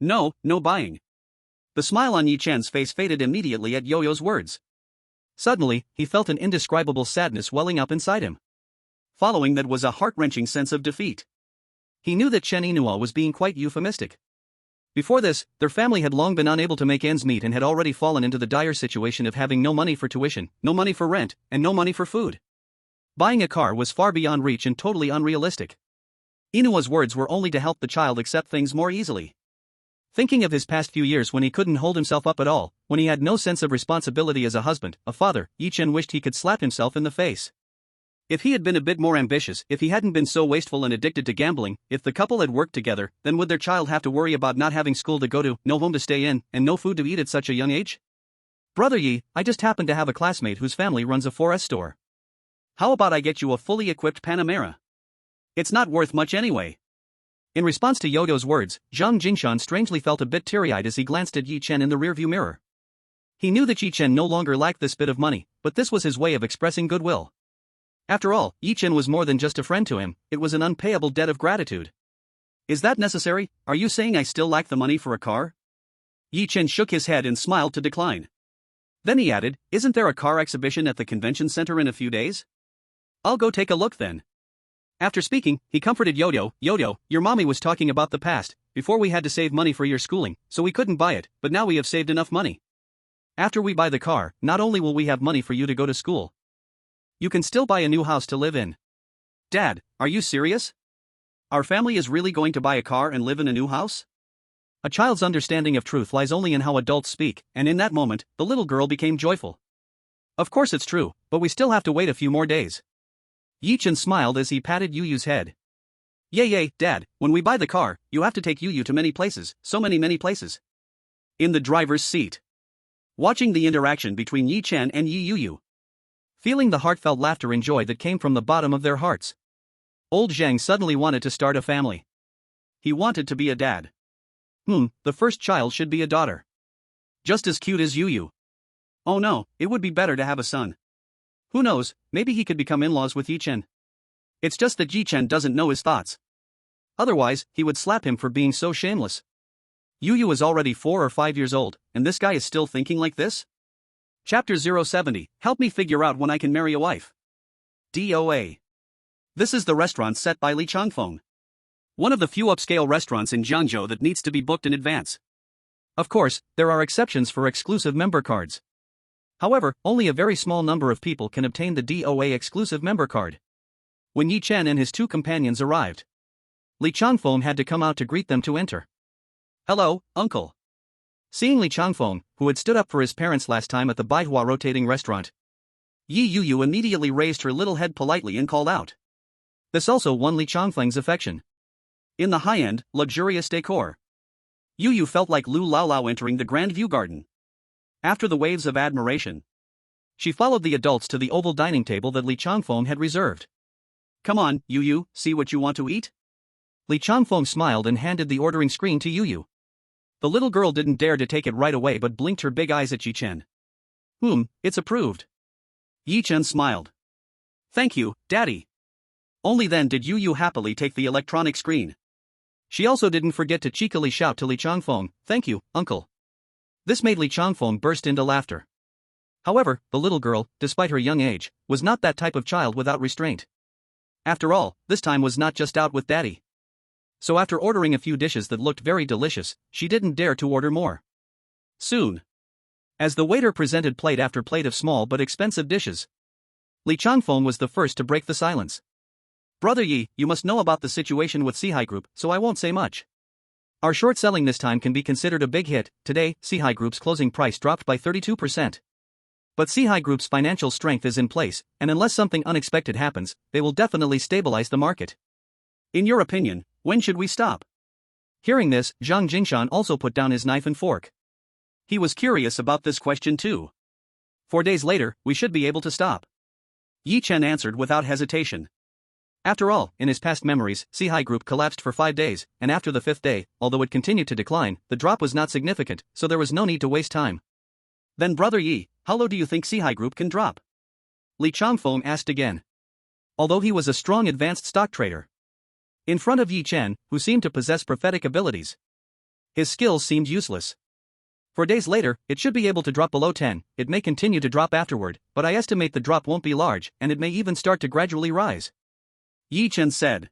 No buying. The smile on Yi Chen's face faded immediately at Yo-Yo's words. Suddenly, he felt an indescribable sadness welling up inside him. Following that was a heart-wrenching sense of defeat. He knew that Chen Inua was being quite euphemistic. Before this, their family had long been unable to make ends meet and had already fallen into the dire situation of having no money for tuition, no money for rent, and no money for food. Buying a car was far beyond reach and totally unrealistic. Inua's words were only to help the child accept things more easily. Thinking of his past few years when he couldn't hold himself up at all, when he had no sense of responsibility as a husband, a father, Yi Chen wished he could slap himself in the face. If he had been a bit more ambitious, if he hadn't been so wasteful and addicted to gambling, if the couple had worked together, then would their child have to worry about not having school to go to, no home to stay in, and no food to eat at such a young age? Brother Yi, I just happen to have a classmate whose family runs a 4S store. How about I get you a fully equipped Panamera? It's not worth much anyway. In response to Yoyo's words, Zhang Jingshan strangely felt a bit teary-eyed as he glanced at Yi Chen in the rearview mirror. He knew that Yi Chen no longer lacked this bit of money, but this was his way of expressing goodwill. After all, Yi Chen was more than just a friend to him, it was an unpayable debt of gratitude. Is that necessary? Are you saying I still lack the money for a car? Yi Chen shook his head and smiled to decline. Then he added, isn't there a car exhibition at the convention center in a few days? I'll go take a look then. After speaking, he comforted Yoyo, your mommy was talking about the past, before we had to save money for your schooling, so we couldn't buy it, but now we have saved enough money. After we buy the car, not only will we have money for you to go to school, you can still buy a new house to live in. Dad, are you serious? Our family is really going to buy a car and live in a new house? A child's understanding of truth lies only in how adults speak, and in that moment, the little girl became joyful. Of course it's true, but we still have to wait a few more days. Yi Chen smiled as he patted Yu's head. Yay, Dad, when we buy the car, you have to take Yu to many places, so many places. In the driver's seat. Watching the interaction between Yi Chen and Yu. Feeling the heartfelt laughter and joy that came from the bottom of their hearts. Old Zhang suddenly wanted to start a family. He wanted to be a dad. The first child should be a daughter. Just as cute as Yu. Oh no, it would be better to have a son. Who knows, maybe he could become in-laws with Yi Chen. It's just that Yi Chen doesn't know his thoughts. Otherwise, he would slap him for being so shameless. Yu is already 4 or 5 years old, and this guy is still thinking like this? Chapter 070, Help me figure out when I can marry a wife. DOA. This is the restaurant set by Li Changfeng. One of the few upscale restaurants in Jiangzhou that needs to be booked in advance. Of course, there are exceptions for exclusive member cards. However, only a very small number of people can obtain the DOA exclusive member card. When Yi Chen and his 2 companions arrived, Li Changfeng had to come out to greet them to enter. Hello, uncle. Seeing Li Changfeng, who had stood up for his parents last time at the Baihua rotating restaurant, Yi Yu immediately raised her little head politely and called out. This also won Li Changfeng's affection. In the high-end, luxurious decor, Yu felt like Lu Lao entering the Grand View Garden. After the waves of admiration, she followed the adults to the oval dining table that Li Changfeng had reserved. Come on, Yu, see what you want to eat? Li Changfeng smiled and handed the ordering screen to Yu. The little girl didn't dare to take it right away but blinked her big eyes at Yi Chen. It's approved. Yi Chen smiled. Thank you, Daddy. Only then did Yu happily take the electronic screen. She also didn't forget to cheekily shout to Li Changfeng, thank you, uncle. This made Li Changfeng burst into laughter. However, the little girl, despite her young age, was not that type of child without restraint. After all, this time was not just out with Daddy. So after ordering a few dishes that looked very delicious, she didn't dare to order more. Soon, as the waiter presented plate after plate of small but expensive dishes, Li Changfeng was the first to break the silence. Brother Yi, you must know about the situation with Sihai Group, so I won't say much. Our short selling this time can be considered a big hit. Today, Sihai Group's closing price dropped by 32%. But Sihai Group's financial strength is in place, and unless something unexpected happens, they will definitely stabilize the market. In your opinion, when should we stop? Hearing this, Zhang Jingshan also put down his knife and fork. He was curious about this question too. 4 days later, we should be able to stop. Yi Chen answered without hesitation. After all, in his past memories, Sihai Group collapsed for 5 days, and after the 5th day, although it continued to decline, the drop was not significant, so there was no need to waste time. Then Brother Yi, how low do you think Sihai Group can drop? Li Changfeng asked again. Although he was a strong advanced stock trader, in front of Yi Chen, who seemed to possess prophetic abilities, his skills seemed useless. 4 days later, it should be able to drop below 10, it may continue to drop afterward, but I estimate the drop won't be large, and it may even start to gradually rise. Yi Chen said.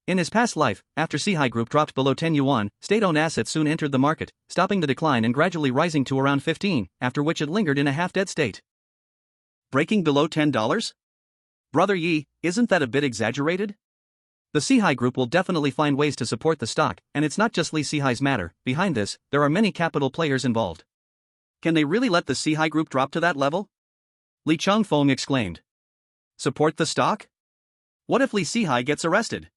In his past life, after Sihai Group dropped below 10 yuan, state-owned assets soon entered the market, stopping the decline and gradually rising to around 15, after which it lingered in a half-dead state. Breaking below $10? Brother Yi, isn't that a bit exaggerated? The Sihai Group will definitely find ways to support the stock, and it's not just Li Sihai's matter. Behind this, there are many capital players involved. Can they really let the Sihai Group drop to that level? Li Changfeng exclaimed. Support the stock? What if Li Sihai gets arrested?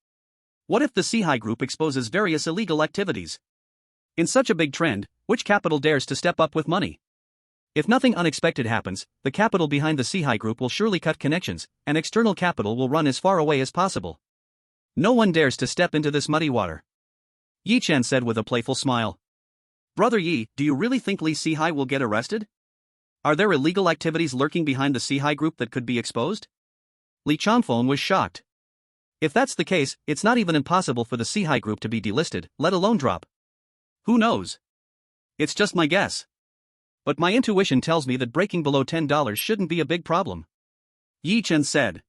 What if the Sihai Group exposes various illegal activities? In such a big trend, which capital dares to step up with money? If nothing unexpected happens, the capital behind the Sihai Group will surely cut connections, and external capital will run as far away as possible. No one dares to step into this muddy water. Yi Chen said with a playful smile. Brother Yi, do you really think Li Sihai will get arrested? Are there illegal activities lurking behind the Sihai Group that could be exposed? Li Changfeng was shocked. If that's the case, it's not even impossible for the Sihai Group to be delisted, let alone drop. Who knows? It's just my guess. But my intuition tells me that breaking below $10 shouldn't be a big problem. Yi Chen said.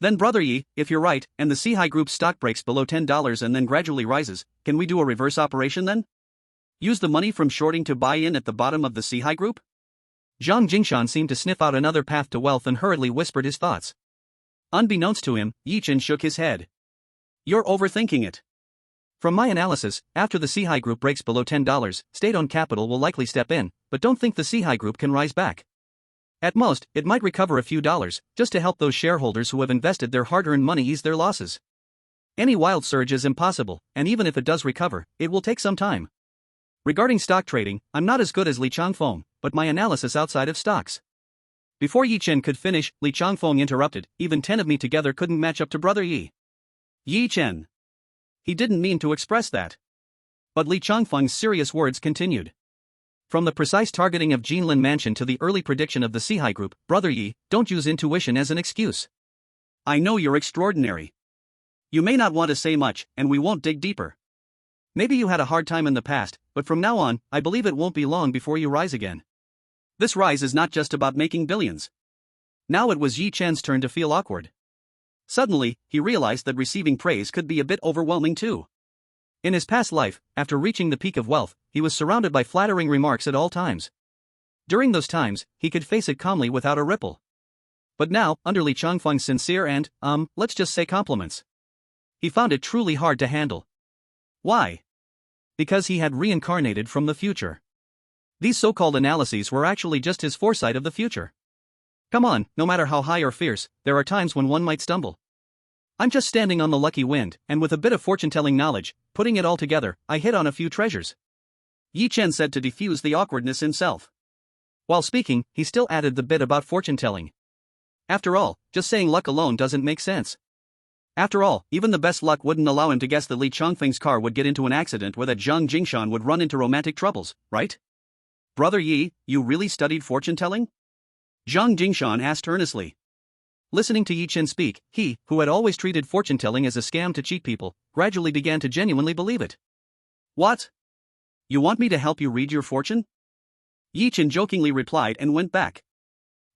Then Brother Yi, if you're right, and the Sihai Group's stock breaks below $10 and then gradually rises, can we do a reverse operation then? Use the money from shorting to buy in at the bottom of the Sihai Group? Zhang Jingshan seemed to sniff out another path to wealth and hurriedly whispered his thoughts. Unbeknownst to him, Yi Chen shook his head. You're overthinking it. From my analysis, after the Sihai Group breaks below $10, state-owned capital will likely step in, but don't think the Sihai Group can rise back. At most, it might recover a few dollars, just to help those shareholders who have invested their hard-earned money ease their losses. Any wild surge is impossible, and even if it does recover, it will take some time. Regarding stock trading, I'm not as good as Li Changfeng, but my analysis outside of stocks. Before Yi Chen could finish, Li Changfeng interrupted, even 10 of me together couldn't match up to Brother Yi. Yi Chen. He didn't mean to express that. But Li Changfeng's serious words continued. From the precise targeting of Jinlin Mansion to the early prediction of the Sihai Group, Brother Yi, don't use intuition as an excuse. I know you're extraordinary. You may not want to say much, and we won't dig deeper. Maybe you had a hard time in the past, but from now on, I believe it won't be long before you rise again. This rise is not just about making billions. Now it was Yi Chen's turn to feel awkward. Suddenly, he realized that receiving praise could be a bit overwhelming too. In his past life, after reaching the peak of wealth, he was surrounded by flattering remarks at all times. During those times, he could face it calmly without a ripple. But now, under Li Changfeng's sincere and, let's just say compliments, he found it truly hard to handle. Why? Because he had reincarnated from the future. These so-called analyses were actually just his foresight of the future. Come on, no matter how high or fierce, there are times when one might stumble. I'm just standing on the lucky wind, and with a bit of fortune-telling knowledge, putting it all together, I hit on a few treasures. Yi Chen said to diffuse the awkwardness himself. While speaking, he still added the bit about fortune-telling. After all, just saying luck alone doesn't make sense. After all, even the best luck wouldn't allow him to guess that Li Changfeng's car would get into an accident or that Zhang Jingshan would run into romantic troubles, right? Brother Yi, you really studied fortune-telling? Zhang Jingshan asked earnestly. Listening to Yi Chen speak, he, who had always treated fortune-telling as a scam to cheat people, gradually began to genuinely believe it. What? You want me to help you read your fortune? Yi Chen jokingly replied and went back.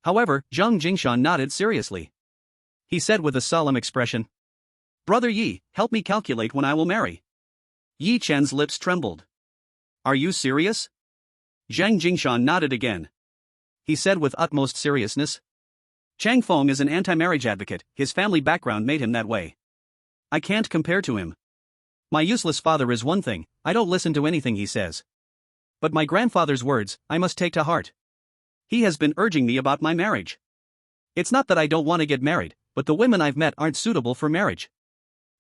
However, Zhang Jingshan nodded seriously. He said with a solemn expression, Brother Yi, help me calculate when I will marry. Yi Chen's lips trembled. Are you serious? Zhang Jingshan nodded again. He said with utmost seriousness, Chang Feng is an anti-marriage advocate, his family background made him that way. I can't compare to him. My useless father is one thing, I don't listen to anything he says. But my grandfather's words, I must take to heart. He has been urging me about my marriage. It's not that I don't want to get married, but the women I've met aren't suitable for marriage.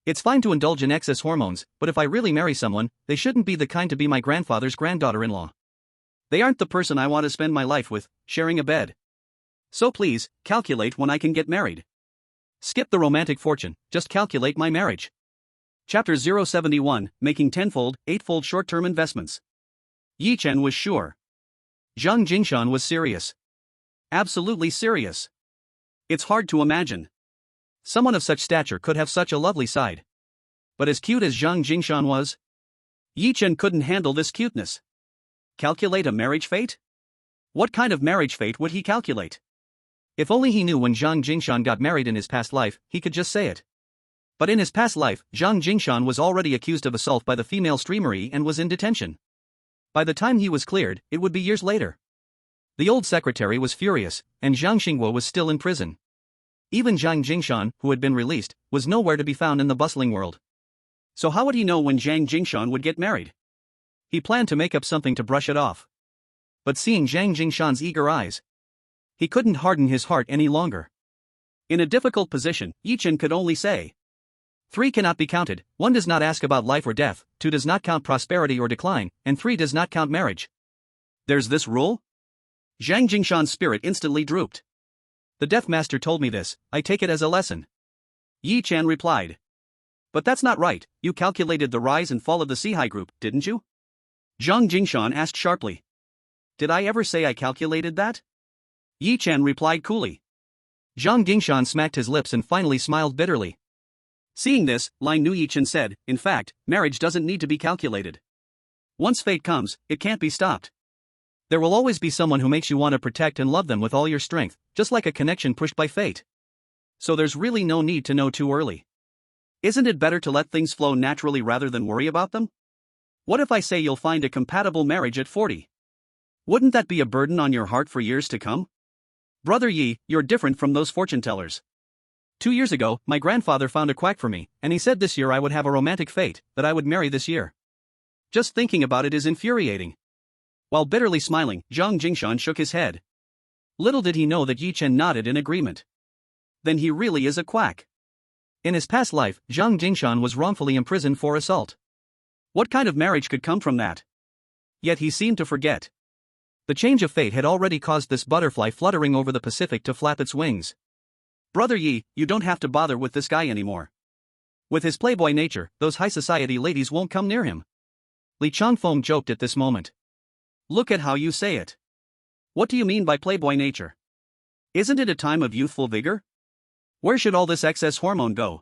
It's fine to indulge in excess hormones, but if I really marry someone, they shouldn't be the kind to be my grandfather's granddaughter-in-law. They aren't the person I want to spend my life with, sharing a bed. So please, calculate when I can get married. Skip the romantic fortune, just calculate my marriage. Chapter 071, Making Tenfold, Eightfold Short-Term Investments. Yi Chen was sure. Zhang Jingshan was serious. Absolutely serious. It's hard to imagine. Someone of such stature could have such a lovely side. But as cute as Zhang Jingshan was, Yi Chen couldn't handle this cuteness. Calculate a marriage fate? What kind of marriage fate would he calculate? If only he knew when Zhang Jingshan got married in his past life, he could just say it. But in his past life, Zhang Jingshan was already accused of assault by the female streamery and was in detention. By the time he was cleared, it would be years later. The old secretary was furious, and Zhang Xingguo was still in prison. Even Zhang Jingshan, who had been released, was nowhere to be found in the bustling world. So how would he know when Zhang Jingshan would get married? He planned to make up something to brush it off. But seeing Zhang Jingshan's eager eyes, he couldn't harden his heart any longer. In a difficult position, Yi Chen could only say, 3 cannot be counted, 1 does not ask about life or death, 2 does not count prosperity or decline, and 3 does not count marriage. There's this rule? Zhang Jingshan's spirit instantly drooped. The Death Master told me this, I take it as a lesson. Yi Chen replied. But that's not right, you calculated the rise and fall of the Sihai group, didn't you? Zhang Jingshan asked sharply. Did I ever say I calculated that? Yi Chen replied coolly. Zhang Jingshan smacked his lips and finally smiled bitterly. Seeing this, Lin Nu Yi Chen said, in fact, marriage doesn't need to be calculated. Once fate comes, it can't be stopped. There will always be someone who makes you want to protect and love them with all your strength, just like a connection pushed by fate. So there's really no need to know too early. Isn't it better to let things flow naturally rather than worry about them? What if I say you'll find a compatible marriage at 40? Wouldn't that be a burden on your heart for years to come? Brother Yi, you're different from those fortune tellers. 2 years ago, my grandfather found a quack for me, and he said this year I would have a romantic fate, that I would marry this year. Just thinking about it is infuriating. While bitterly smiling, Zhang Jingshan shook his head. Little did he know that Yi Chen nodded in agreement. Then he really is a quack. In his past life, Zhang Jingshan was wrongfully imprisoned for assault. What kind of marriage could come from that? Yet he seemed to forget. The change of fate had already caused this butterfly fluttering over the Pacific to flap its wings. Brother Yi, you don't have to bother with this guy anymore. With his playboy nature, those high society ladies won't come near him. Li Changfeng joked at this moment. Look at how you say it. What do you mean by playboy nature? Isn't it a time of youthful vigor? Where should all this excess hormone go?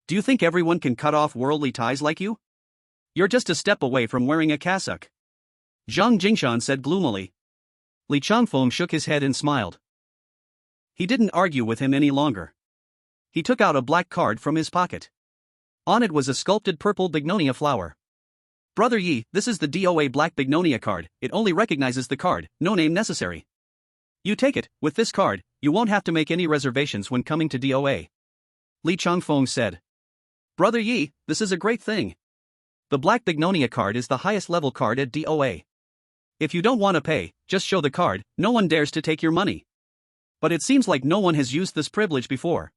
Do you think everyone can cut off worldly ties like you? You're just a step away from wearing a cassock. Zhang Jingshan said gloomily. Li Changfeng shook his head and smiled. He didn't argue with him any longer. He took out a black card from his pocket. On it was a sculpted purple bignonia flower. Brother Yi, this is the DOA Black Bignonia card, it only recognizes the card, no name necessary. You take it, with this card, you won't have to make any reservations when coming to DOA. Li Changfeng said. Brother Yi, this is a great thing. The Black Bignonia card is the highest level card at DOA. If you don't want to pay, just show the card, no one dares to take your money. But it seems like no one has used this privilege before.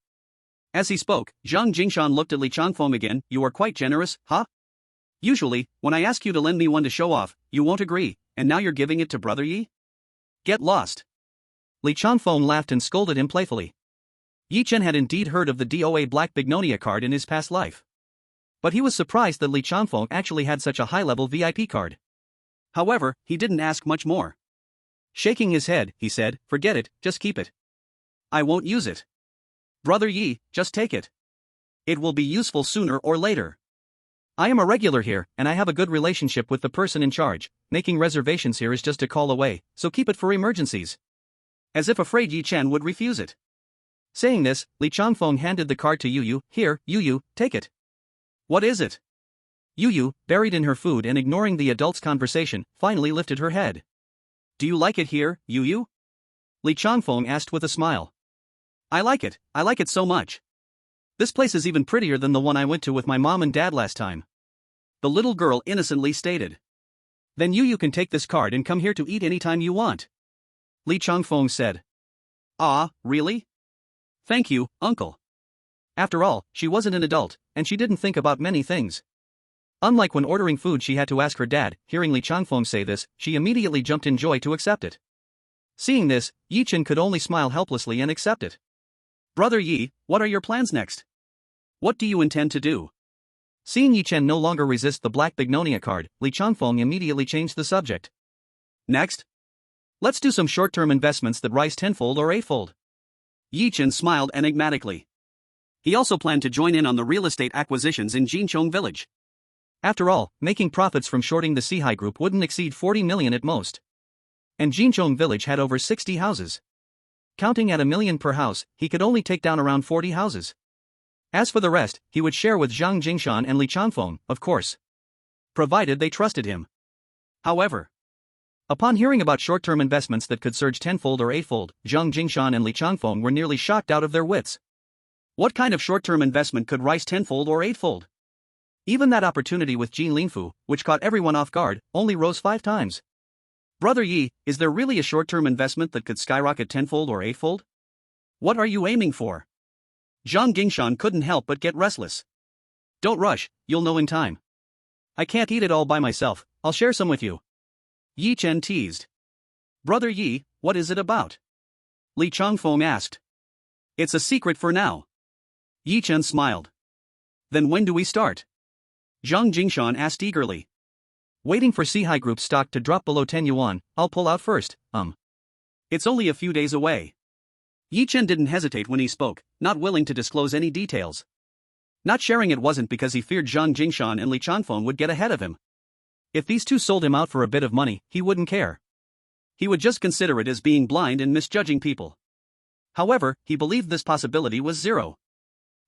As he spoke, Zhang Jingshan looked at Li Changfeng again. You are quite generous, huh? Usually, when I ask you to lend me one to show off, you won't agree, and now you're giving it to Brother Yi? Get lost. Li Changfeng laughed and scolded him playfully. Yi Chen had indeed heard of the DOA Black Bignonia card in his past life. But he was surprised that Li Changfeng actually had such a high-level VIP card. However, he didn't ask much more. Shaking his head, he said, forget it, just keep it. I won't use it. Brother Yi, just take it. It will be useful sooner or later. I am a regular here, and I have a good relationship with the person in charge. Making reservations here is just a call away, so keep it for emergencies. As if afraid Yi Chen would refuse it. Saying this, Li Changfeng handed the card to Yu Yu. Here, Yu Yu, take it. What is it? Yu Yu, buried in her food and ignoring the adults' conversation, finally lifted her head. Do you like it here, Yu Yu? Li Changfeng asked with a smile. I like it so much. This place is even prettier than the one I went to with my mom and dad last time. The little girl innocently stated. Then you can take this card and come here to eat anytime you want. Li Changfeng said. Ah, really? Thank you, uncle. After all, she wasn't an adult, and she didn't think about many things. Unlike when ordering food she had to ask her dad, hearing Li Changfeng say this, she immediately jumped in joy to accept it. Seeing this, Yi Chen could only smile helplessly and accept it. Brother Yi, what are your plans next? What do you intend to do? Seeing Yi Chen no longer resist the Black Bignonia card, Li Changfeng immediately changed the subject. Next? Let's do some short-term investments that rise tenfold or eightfold. Yi Chen smiled enigmatically. He also planned to join in on the real estate acquisitions in Jinchong village. After all, making profits from shorting the Sihai group wouldn't exceed 40 million at most. And Jinchong village had over 60 houses. Counting at 1 million per house, he could only take down around 40 houses. As for the rest, he would share with Zhang Jingshan and Li Changfeng, of course. Provided they trusted him. However, Upon hearing about short-term investments that could surge tenfold or eightfold, Zhang Jingshan and Li Changfeng were nearly shocked out of their wits. What kind of short-term investment could rise tenfold or eightfold? Even that opportunity with Jin Lingfu, which caught everyone off guard, only rose 5 times. Brother Yi, is there really a short-term investment that could skyrocket tenfold or eightfold? What are you aiming for? Zhang Jingshan couldn't help but get restless. Don't rush, you'll know in time. I can't eat it all by myself, I'll share some with you. Yi Chen teased. Brother Yi, what is it about? Li Changfeng asked. It's a secret for now. Yi Chen smiled. Then when do we start? Zhang Jingshan asked eagerly. Waiting for Sihai Group stock to drop below 10 yuan, I'll pull out first, It's only a few days away. Yi Chen didn't hesitate when he spoke, not willing to disclose any details. Not sharing it wasn't because he feared Zhang Jingshan and Li Changfeng would get ahead of him. If these two sold him out for a bit of money, he wouldn't care. He would just consider it as being blind and misjudging people. However, he believed this possibility was zero.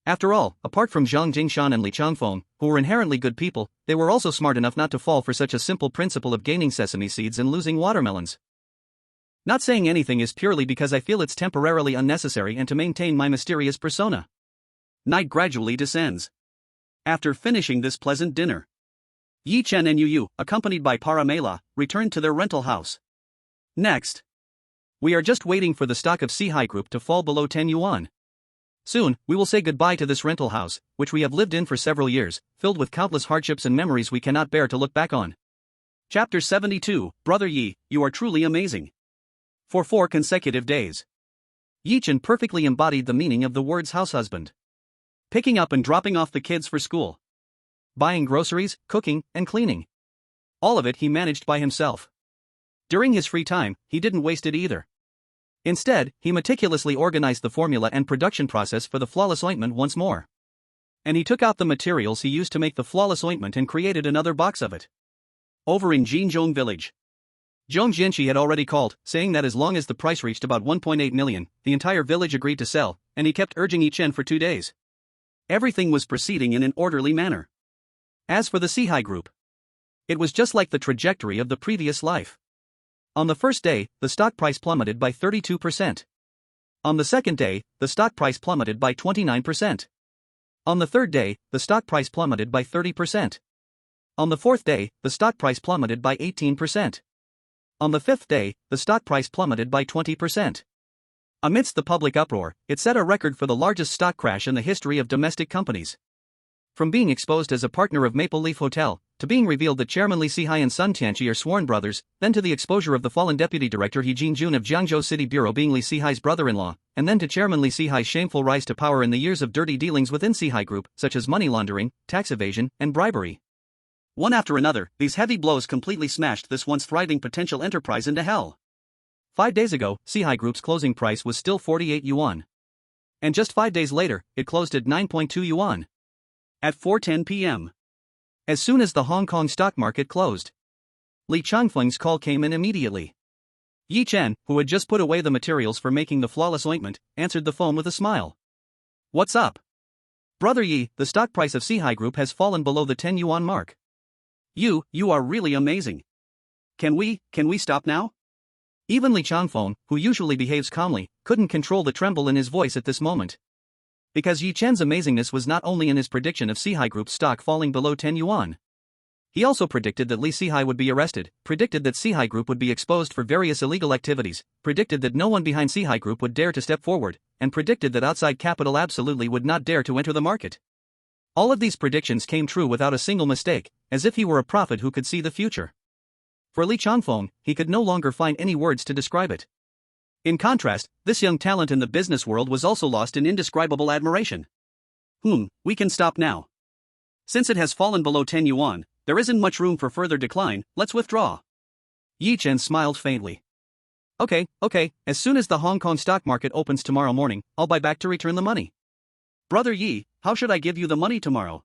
After all, apart from Zhang Jingshan and Li Changfeng, who were inherently good people, they were also smart enough not to fall for such a simple principle of gaining sesame seeds and losing watermelons. Not saying anything is purely because I feel it's temporarily unnecessary and to maintain my mysterious persona. Night gradually descends. After finishing this pleasant dinner, Yi Chen and Yu Yu, accompanied by Paramela, returned to their rental house. Next, we are just waiting for the stock of Sihai Group to fall below 10 yuan. Soon, we will say goodbye to this rental house, which we have lived in for several years, filled with countless hardships and memories we cannot bear to look back on. Chapter 72, Brother Yi, you are truly amazing. For 4 consecutive days, Yi Chen perfectly embodied the meaning of the words house husband. Picking up and dropping off the kids for school. Buying groceries, cooking, and cleaning. All of it he managed by himself. During his free time, he didn't waste it either. Instead, he meticulously organized the formula and production process for the flawless ointment once more. And he took out the materials he used to make the flawless ointment and created another box of it. Over in Jinzhong village, Zhong Jianqi had already called, saying that as long as the price reached about 1.8 million, the entire village agreed to sell, and he kept urging Yi Chen for 2 days. Everything was proceeding in an orderly manner. As for the Sihai Group, it was just like the trajectory of the previous life. On the first day, the stock price plummeted by 32%. On the second day, the stock price plummeted by 29%. On the third day, the stock price plummeted by 30%. On the fourth day, the stock price plummeted by 18%. On the fifth day, the stock price plummeted by 20%. Amidst the public uproar, it set a record for the largest stock crash in the history of domestic companies. From being exposed as a partner of Maple Leaf Hotel, to being revealed that Chairman Li Sihai and Sun Tianqi are sworn brothers, then to the exposure of the fallen Deputy Director He Jinjun of Jiangzhou City Bureau being Li Sihai's brother-in-law, and then to Chairman Li Sihai's shameful rise to power in the years of dirty dealings within Sihai Group, such as money laundering, tax evasion, and bribery. One after another, these heavy blows completely smashed this once thriving potential enterprise into hell. 5 days ago, Sihai Group's closing price was still 48 yuan. And just 5 days later, it closed at 9.2 yuan. At 4:10 p.m. As soon as the Hong Kong stock market closed, Li Changfeng's call came in immediately. Yi Chen, who had just put away the materials for making the flawless ointment, answered the phone with a smile. What's up? Brother Yi, the stock price of Sihai Group has fallen below the 10 yuan mark. You are really amazing. Can we stop now? Even Li Changfeng, who usually behaves calmly, couldn't control the tremble in his voice at this moment. Because Yi Chen's amazingness was not only in his prediction of Sihai Group's stock falling below 10 yuan. He also predicted that Li Sihai would be arrested, predicted that Sihai Group would be exposed for various illegal activities, predicted that no one behind Sihai Group would dare to step forward, and predicted that outside capital absolutely would not dare to enter the market. All of these predictions came true without a single mistake, as if he were a prophet who could see the future. For Li Changfeng, he could no longer find any words to describe it. In contrast, this young talent in the business world was also lost in indescribable admiration. We can stop now. Since it has fallen below 10 yuan, there isn't much room for further decline, let's withdraw. Yi Chen smiled faintly. Okay, as soon as the Hong Kong stock market opens tomorrow morning, I'll buy back to return the money. Brother Yi, how should I give you the money tomorrow?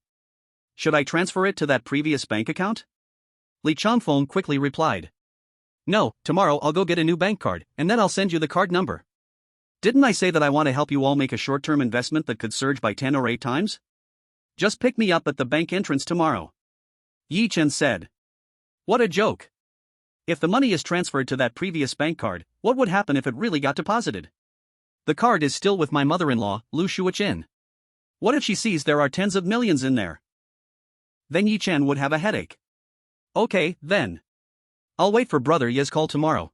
Should I transfer it to that previous bank account? Li Changfeng quickly replied. No, tomorrow I'll go get a new bank card, and then I'll send you the card number. Didn't I say that I want to help you all make a short-term investment that could surge by 10 or 8 times? Just pick me up at the bank entrance tomorrow. Yi Chen said. What a joke. If the money is transferred to that previous bank card, what would happen if it really got deposited? The card is still with my mother-in-law, Lu Shuichin. What if she sees there are tens of millions in there? Then Yi Chen would have a headache. Okay, then. I'll wait for Brother Ye's call tomorrow.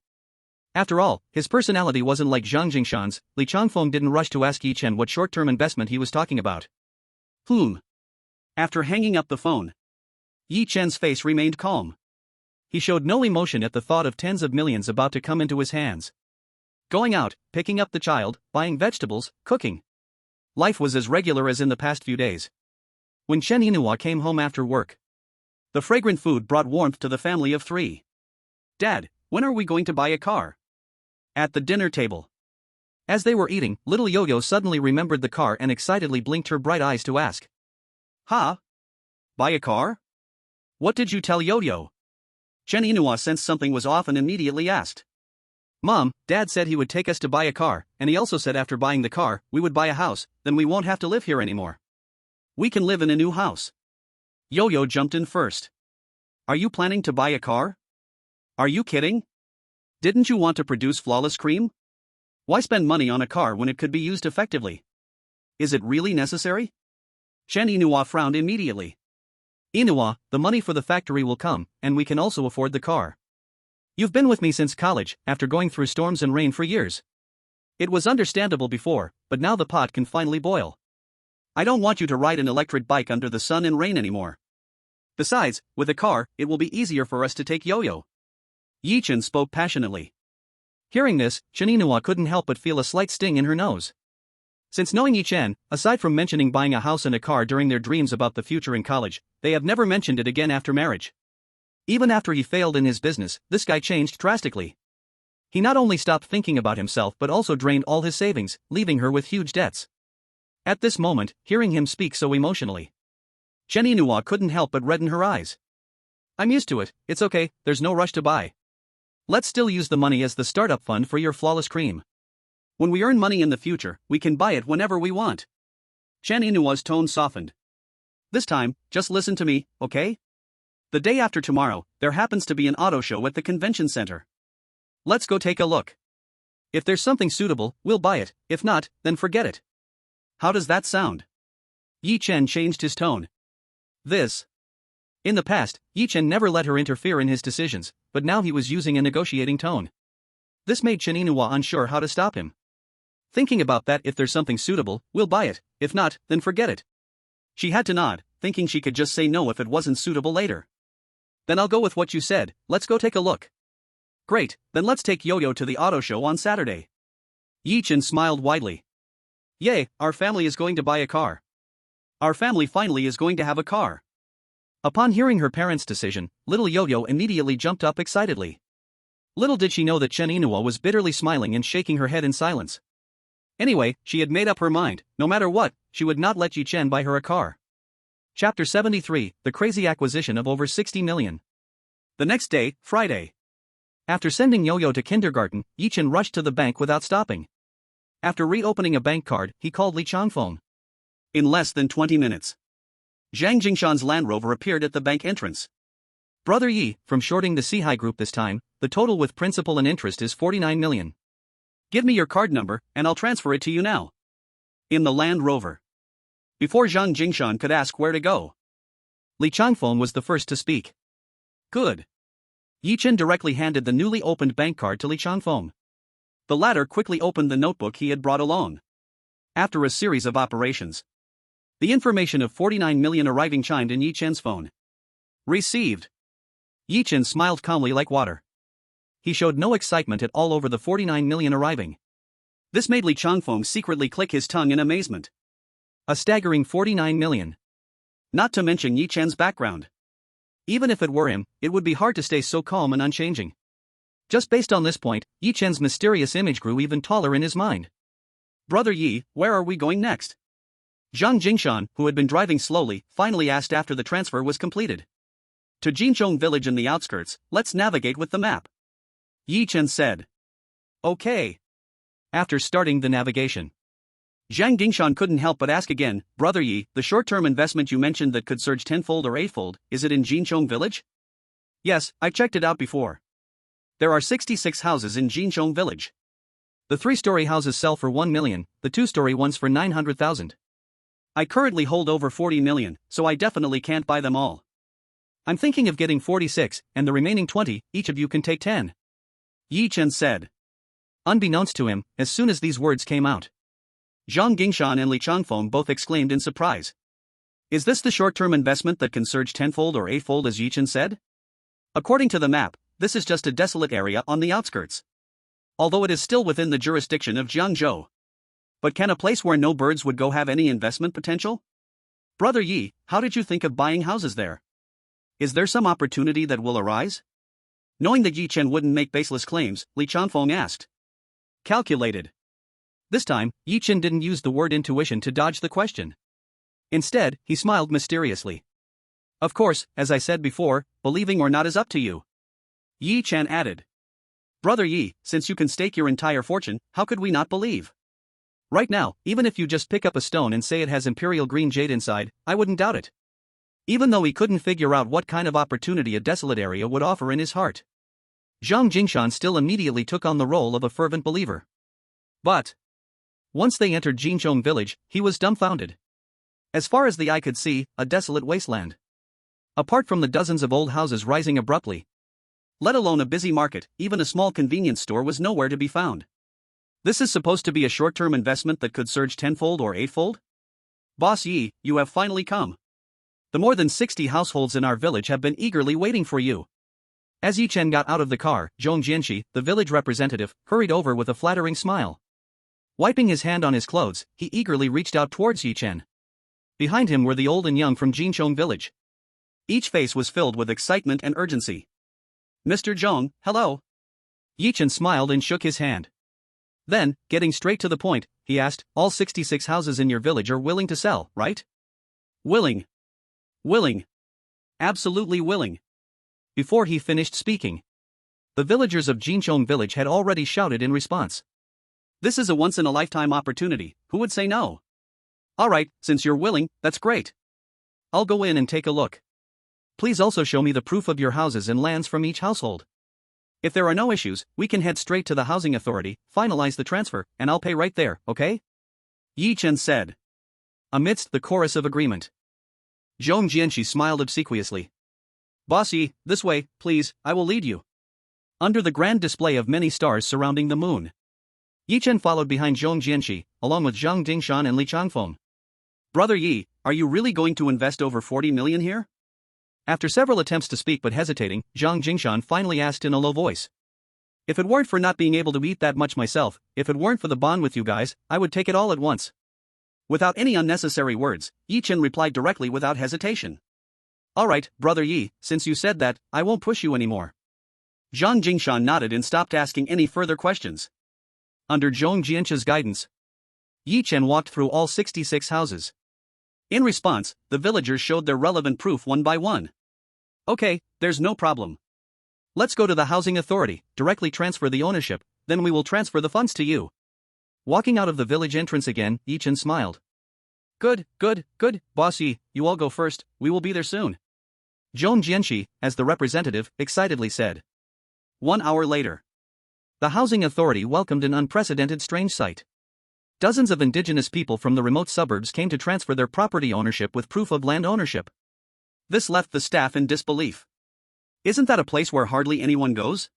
After all, his personality wasn't like Zhang Jingshan's. Li Changfeng didn't rush to ask Yi Chen what short-term investment he was talking about. After hanging up the phone, Yi Chen's face remained calm. He showed no emotion at the thought of tens of millions about to come into his hands. Going out, picking up the child, buying vegetables, cooking. Life was as regular as in the past few days. When Chen Yinhua came home after work, the fragrant food brought warmth to the family of three. Dad, when are we going to buy a car? At the dinner table. As they were eating, little Yo-Yo suddenly remembered the car and excitedly blinked her bright eyes to ask. Huh? Buy a car? What did you tell Yo-Yo? Chen Yinhua sensed something was off and immediately asked. Mom, Dad said he would take us to buy a car, and he also said after buying the car, we would buy a house, then we won't have to live here anymore. We can live in a new house. Yo-Yo jumped in first. Are you planning to buy a car? Are you kidding? Didn't you want to produce flawless cream? Why spend money on a car when it could be used effectively? Is it really necessary? Chen Yinhua frowned immediately. Yinhua, the money for the factory will come, and we can also afford the car. You've been with me since college, after going through storms and rain for years. It was understandable before, but now the pot can finally boil. I don't want you to ride an electric bike under the sun and rain anymore. Besides, with a car, it will be easier for us to take Yo-Yo. Yi Chen spoke passionately. Hearing this, Chen Yinhua couldn't help but feel a slight sting in her nose. Since knowing Yi Chen, aside from mentioning buying a house and a car during their dreams about the future in college, they have never mentioned it again after marriage. Even after he failed in his business, this guy changed drastically. He not only stopped thinking about himself but also drained all his savings, leaving her with huge debts. At this moment, hearing him speak so emotionally, Chen Yinhua couldn't help but redden her eyes. I'm used to it, it's okay, there's no rush to buy. Let's still use the money as the startup fund for your flawless cream. When we earn money in the future, we can buy it whenever we want. Chen Yinhua's tone softened. This time, just listen to me, okay? The day after tomorrow, there happens to be an auto show at the convention center. Let's go take a look. If there's something suitable, we'll buy it, if not, then forget it. How does that sound? Yi Chen changed his tone. In the past, Yi Chen never let her interfere in his decisions, but now he was using a negotiating tone. This made Chen Yinhua unsure how to stop him. Thinking about that, if there's something suitable, we'll buy it, if not, then forget it. She had to nod, thinking she could just say no if it wasn't suitable later. Then I'll go with what you said, let's go take a look. Great, then let's take Yo-Yo to the auto show on Saturday. Yi Chen smiled widely. Yay, our family is going to buy a car. Our family finally is going to have a car. Upon hearing her parents' decision, little Yo-Yo immediately jumped up excitedly. Little did she know that Chen Yinhua was bitterly smiling and shaking her head in silence. Anyway, she had made up her mind, no matter what, she would not let Yi Chen buy her a car. Chapter 73, The Crazy Acquisition of Over 60 Million. The next day, Friday. After sending Yo-Yo to kindergarten, Yi Chen rushed to the bank without stopping. After reopening a bank card, he called Li Changfeng. In less than 20 minutes, Zhang Jingshan's Land Rover appeared at the bank entrance. Brother Yi, from shorting the Sihai Group this time, the total with principal and interest is 49 million. Give me your card number, and I'll transfer it to you now. In the Land Rover. Before Zhang Jingshan could ask where to go, Li Changfeng was the first to speak. Good. Yi Chen directly handed the newly opened bank card to Li Changfeng. The latter quickly opened the notebook he had brought along. After a series of operations, the information of 49 million arriving chimed in Yi Chen's phone. Received. Yi Chen smiled calmly like water. He showed no excitement at all over the 49 million arriving. This made Li Changfeng secretly click his tongue in amazement. A staggering 49 million. Not to mention Yi Chen's background. Even if it were him, it would be hard to stay so calm and unchanging. Just based on this point, Yi Chen's mysterious image grew even taller in his mind. Brother Yi, where are we going next? Zhang Jingshan, who had been driving slowly, finally asked after the transfer was completed. To Jinchong village in the outskirts, let's navigate with the map. Yi Chen said. Okay. After starting the navigation, Zhang Jingshan couldn't help but ask again, Brother Yi, the short-term investment you mentioned that could surge tenfold or eightfold, is it in Jinchong village? Yes, I checked it out before. There are 66 houses in Jinchong village. The 3-story houses sell for 1 million, the 2-story ones for 900,000. I currently hold over 40 million, so I definitely can't buy them all. I'm thinking of getting 46, and the remaining 20, each of you can take 10. Yi Chen said. Unbeknownst to him, as soon as these words came out, Zhang Gingshan and Li Changfeng both exclaimed in surprise. Is this the short-term investment that can surge tenfold or eightfold as Yi Chen said? According to the map, this is just a desolate area on the outskirts. Although it is still within the jurisdiction of Jiangzhou. But can a place where no birds would go have any investment potential? Brother Yi, how did you think of buying houses there? Is there some opportunity that will arise? Knowing that Yi Chen wouldn't make baseless claims, Li Changfeng asked. Calculated. This time, Yi Chen didn't use the word intuition to dodge the question. Instead, he smiled mysteriously. Of course, as I said before, believing or not is up to you. Yi Chen added. Brother Yi, since you can stake your entire fortune, how could we not believe? Right now, even if you just pick up a stone and say it has imperial green jade inside, I wouldn't doubt it. Even though he couldn't figure out what kind of opportunity a desolate area would offer in his heart. Zhang Jingshan still immediately took on the role of a fervent believer. But once they entered Jinchong village, he was dumbfounded. As far as the eye could see, a desolate wasteland. Apart from the dozens of old houses rising abruptly, let alone a busy market, even a small convenience store was nowhere to be found. This is supposed to be a short-term investment that could surge tenfold or eightfold? Boss Yi, you have finally come. The more than 60 households in our village have been eagerly waiting for you. As Yi Chen got out of the car, Zhong Jianxi, the village representative, hurried over with a flattering smile. Wiping his hand on his clothes, he eagerly reached out towards Yi Chen. Behind him were the old and young from Jinchong village. Each face was filled with excitement and urgency. Mr. Zhong, hello. Yi Chen smiled and shook his hand. Then, getting straight to the point, he asked, all 66 houses in your village are willing to sell, right? Willing. Willing. Absolutely willing. Before he finished speaking, the villagers of Jinchong village had already shouted in response. This is a once-in-a-lifetime opportunity, who would say no? Alright, since you're willing, that's great. I'll go in and take a look. Please also show me the proof of your houses and lands from each household. If there are no issues, we can head straight to the housing authority, finalize the transfer, and I'll pay right there, okay? Yi Chen said. Amidst the chorus of agreement, Zhong Jianxi smiled obsequiously. Boss Yi, this way, please, I will lead you. Under the grand display of many stars surrounding the moon, Yi Chen followed behind Zhong Jianxi, along with Zhang Dingshan and Li Changfeng. Brother Yi, are you really going to invest over 40 million here? After several attempts to speak but hesitating, Zhang Jingshan finally asked in a low voice. If it weren't for not being able to eat that much myself, if it weren't for the bond with you guys, I would take it all at once. Without any unnecessary words, Yi Chen replied directly without hesitation. Alright, Brother Yi, since you said that, I won't push you anymore. Zhang Jingshan nodded and stopped asking any further questions. Under Zhong Jianxi's guidance, Yi Chen walked through all 66 houses. In response, the villagers showed their relevant proof one by one. Okay, there's no problem. Let's go to the housing authority, directly transfer the ownership, then we will transfer the funds to you. Walking out of the village entrance again, Yi Chen smiled. Good, Boss Yi, you all go first, we will be there soon. Zhong Jianxi, as the representative, excitedly said. 1 hour later, the housing authority welcomed an unprecedented strange sight. Dozens of indigenous people from the remote suburbs came to transfer their property ownership with proof of land ownership. This left the staff in disbelief. Isn't that a place where hardly anyone goes?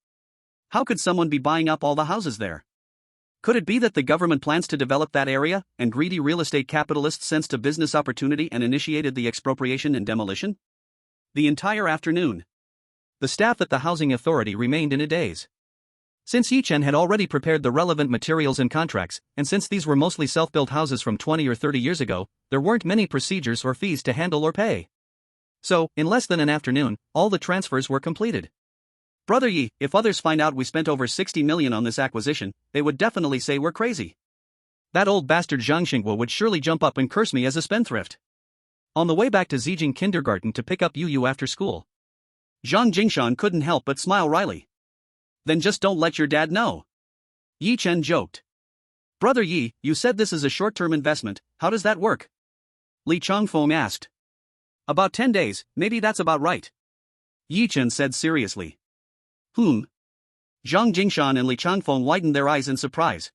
How could someone be buying up all the houses there? Could it be that the government plans to develop that area, and greedy real estate capitalists sensed a business opportunity and initiated the expropriation and demolition? The entire afternoon, the staff at the housing authority remained in a daze. Since Yi Chen had already prepared the relevant materials and contracts, and since these were mostly self-built houses from 20 or 30 years ago, there weren't many procedures or fees to handle or pay. So, in less than an afternoon, all the transfers were completed. Brother Yi, if others find out we spent over 60 million on this acquisition, they would definitely say we're crazy. That old bastard Zhang Xingguo would surely jump up and curse me as a spendthrift. On the way back to Zijing kindergarten to pick up Yu after school, Zhang Jingshan couldn't help but smile wryly. Then just don't let your dad know. Yi Chen joked. Brother Yi, you said this is a short-term investment, how does that work? Li Changfeng asked. About 10 days, maybe that's about right. Yi Chen said seriously. Zhang Jingshan and Li Changfeng widened their eyes in surprise.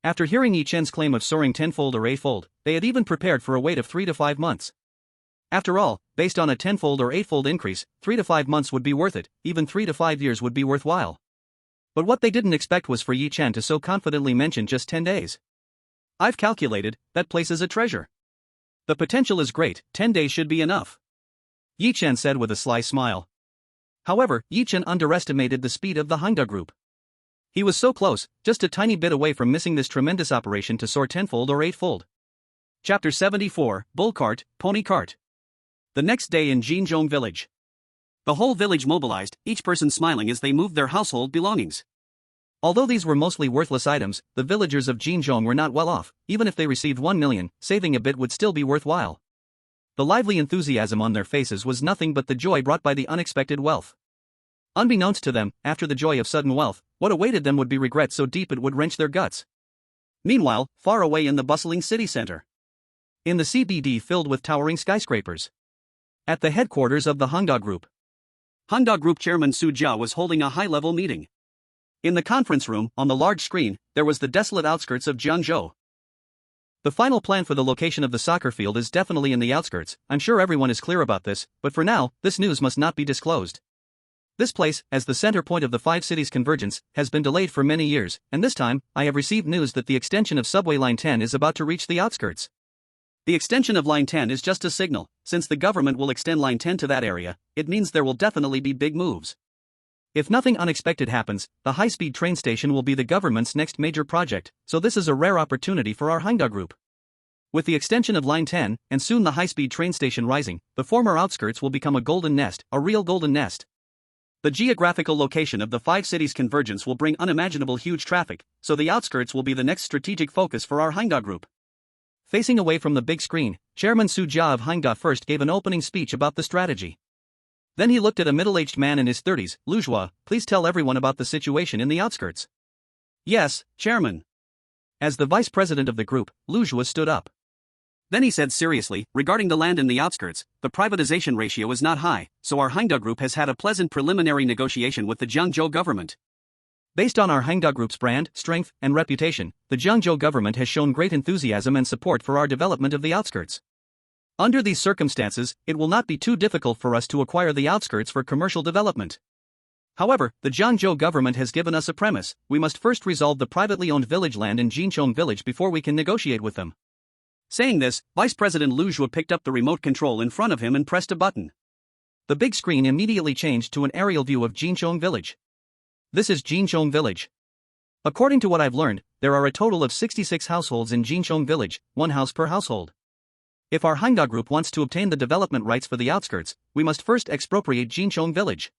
After hearing Yi Chen's claim of soaring tenfold or eightfold, they had even prepared for a wait of 3 to 5 months. After all, based on a tenfold or eightfold increase, 3 to 5 months would be worth it, even 3 to 5 years would be worthwhile. But what they didn't expect was for Yi Chen to so confidently mention just 10 days. I've calculated, that place is a treasure. The potential is great, 10 days should be enough. Yi Chen said with a sly smile. However, Yi Chen underestimated the speed of the Hangda group. He was so close, just a tiny bit away from missing this tremendous operation to soar tenfold or eightfold. Chapter 74, Bull Cart, Pony Cart. The next day in Jinzhong village. The whole village mobilized, each person smiling as they moved their household belongings. Although these were mostly worthless items, the villagers of Jinzhong were not well off. Even if they received 1 million, saving a bit would still be worthwhile. The lively enthusiasm on their faces was nothing but the joy brought by the unexpected wealth. Unbeknownst to them, after the joy of sudden wealth, what awaited them would be regret so deep it would wrench their guts. Meanwhile, far away in the bustling city center. In the CBD filled with towering skyscrapers. At the headquarters of the Hangda Group. Hangda Group Chairman Su Jia was holding a high-level meeting. In the conference room, on the large screen, there was the desolate outskirts of Jiangzhou. The final plan for the location of the soccer field is definitely in the outskirts. I'm sure everyone is clear about this, but for now, this news must not be disclosed. This place, as the center point of the 5 cities' convergence, has been delayed for many years, and this time, I have received news that the extension of subway line 10 is about to reach the outskirts. The extension of line 10 is just a signal. Since the government will extend line 10 to that area, it means there will definitely be big moves. If nothing unexpected happens, the high-speed train station will be the government's next major project, so this is a rare opportunity for our Hangda Group. With the extension of line 10, and soon the high-speed train station rising, the former outskirts will become a golden nest, a real golden nest. The geographical location of the 5 cities' convergence will bring unimaginable huge traffic, so the outskirts will be the next strategic focus for our Hangda Group. Facing away from the big screen, Chairman Su Jia of Hangda first gave an opening speech about the strategy. Then he looked at a middle-aged man in his 30s, Lu Zhua. Please tell everyone about the situation in the outskirts. Yes, Chairman. As the vice president of the group, Lu Zhua stood up. Then he said seriously, regarding the land in the outskirts, the privatization ratio is not high, so our Hangda Group has had a pleasant preliminary negotiation with the Jiangzhou government. Based on our Hangda Group's brand, strength, and reputation, the Jiangzhou government has shown great enthusiasm and support for our development of the outskirts. Under these circumstances, it will not be too difficult for us to acquire the outskirts for commercial development. However, the Jiangzhou government has given us a premise: we must first resolve the privately owned village land in Jinchong village before we can negotiate with them. Saying this, Vice President Lu Zhua picked up the remote control in front of him and pressed a button. The big screen immediately changed to an aerial view of Jinchong village. This is Jinchong village. According to what I've learned, there are a total of 66 households in Jinchong village, 1 house per household. If our Hangda Group wants to obtain the development rights for the outskirts, we must first expropriate Jinchong village.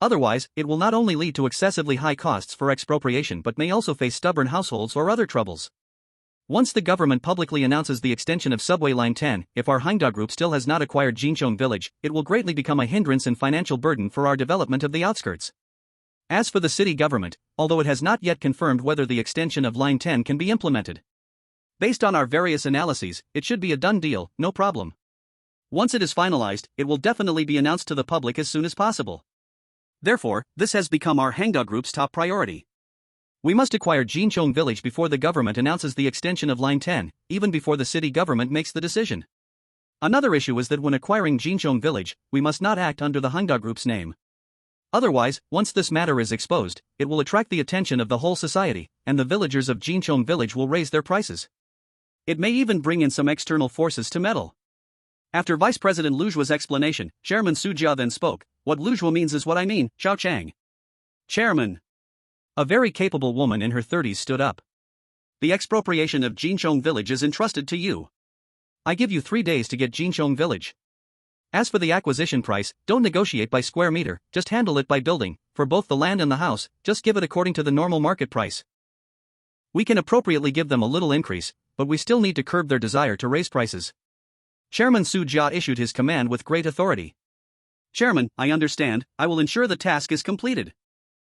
Otherwise, it will not only lead to excessively high costs for expropriation but may also face stubborn households or other troubles. Once the government publicly announces the extension of subway line 10, if our Hangda Group still has not acquired Jinchong village, it will greatly become a hindrance and financial burden for our development of the outskirts. As for the city government, although it has not yet confirmed whether the extension of line 10 can be implemented. Based on our various analyses, it should be a done deal, no problem. Once it is finalized, it will definitely be announced to the public as soon as possible. Therefore, this has become our Hangda Group's top priority. We must acquire Jinchong village before the government announces the extension of line 10, even before the city government makes the decision. Another issue is that when acquiring Jinchong village, we must not act under the Hangda Group's name. Otherwise, once this matter is exposed, it will attract the attention of the whole society, and the villagers of Jinchong village will raise their prices. It may even bring in some external forces to meddle. After Vice President Lu Zhua's explanation, Chairman Su Jia then spoke. What Lu Zhua means is what I mean, Xiao Chang. Chairman. A very capable woman in her 30s stood up. The expropriation of Jinchong village is entrusted to you. I give you 3 days to get Jinchong village. As for the acquisition price, don't negotiate by square meter, just handle it by building. For both the land and the house, just give it according to the normal market price. We can appropriately give them a little increase, but we still need to curb their desire to raise prices. Chairman Su Jia issued his command with great authority. Chairman, I understand, I will ensure the task is completed.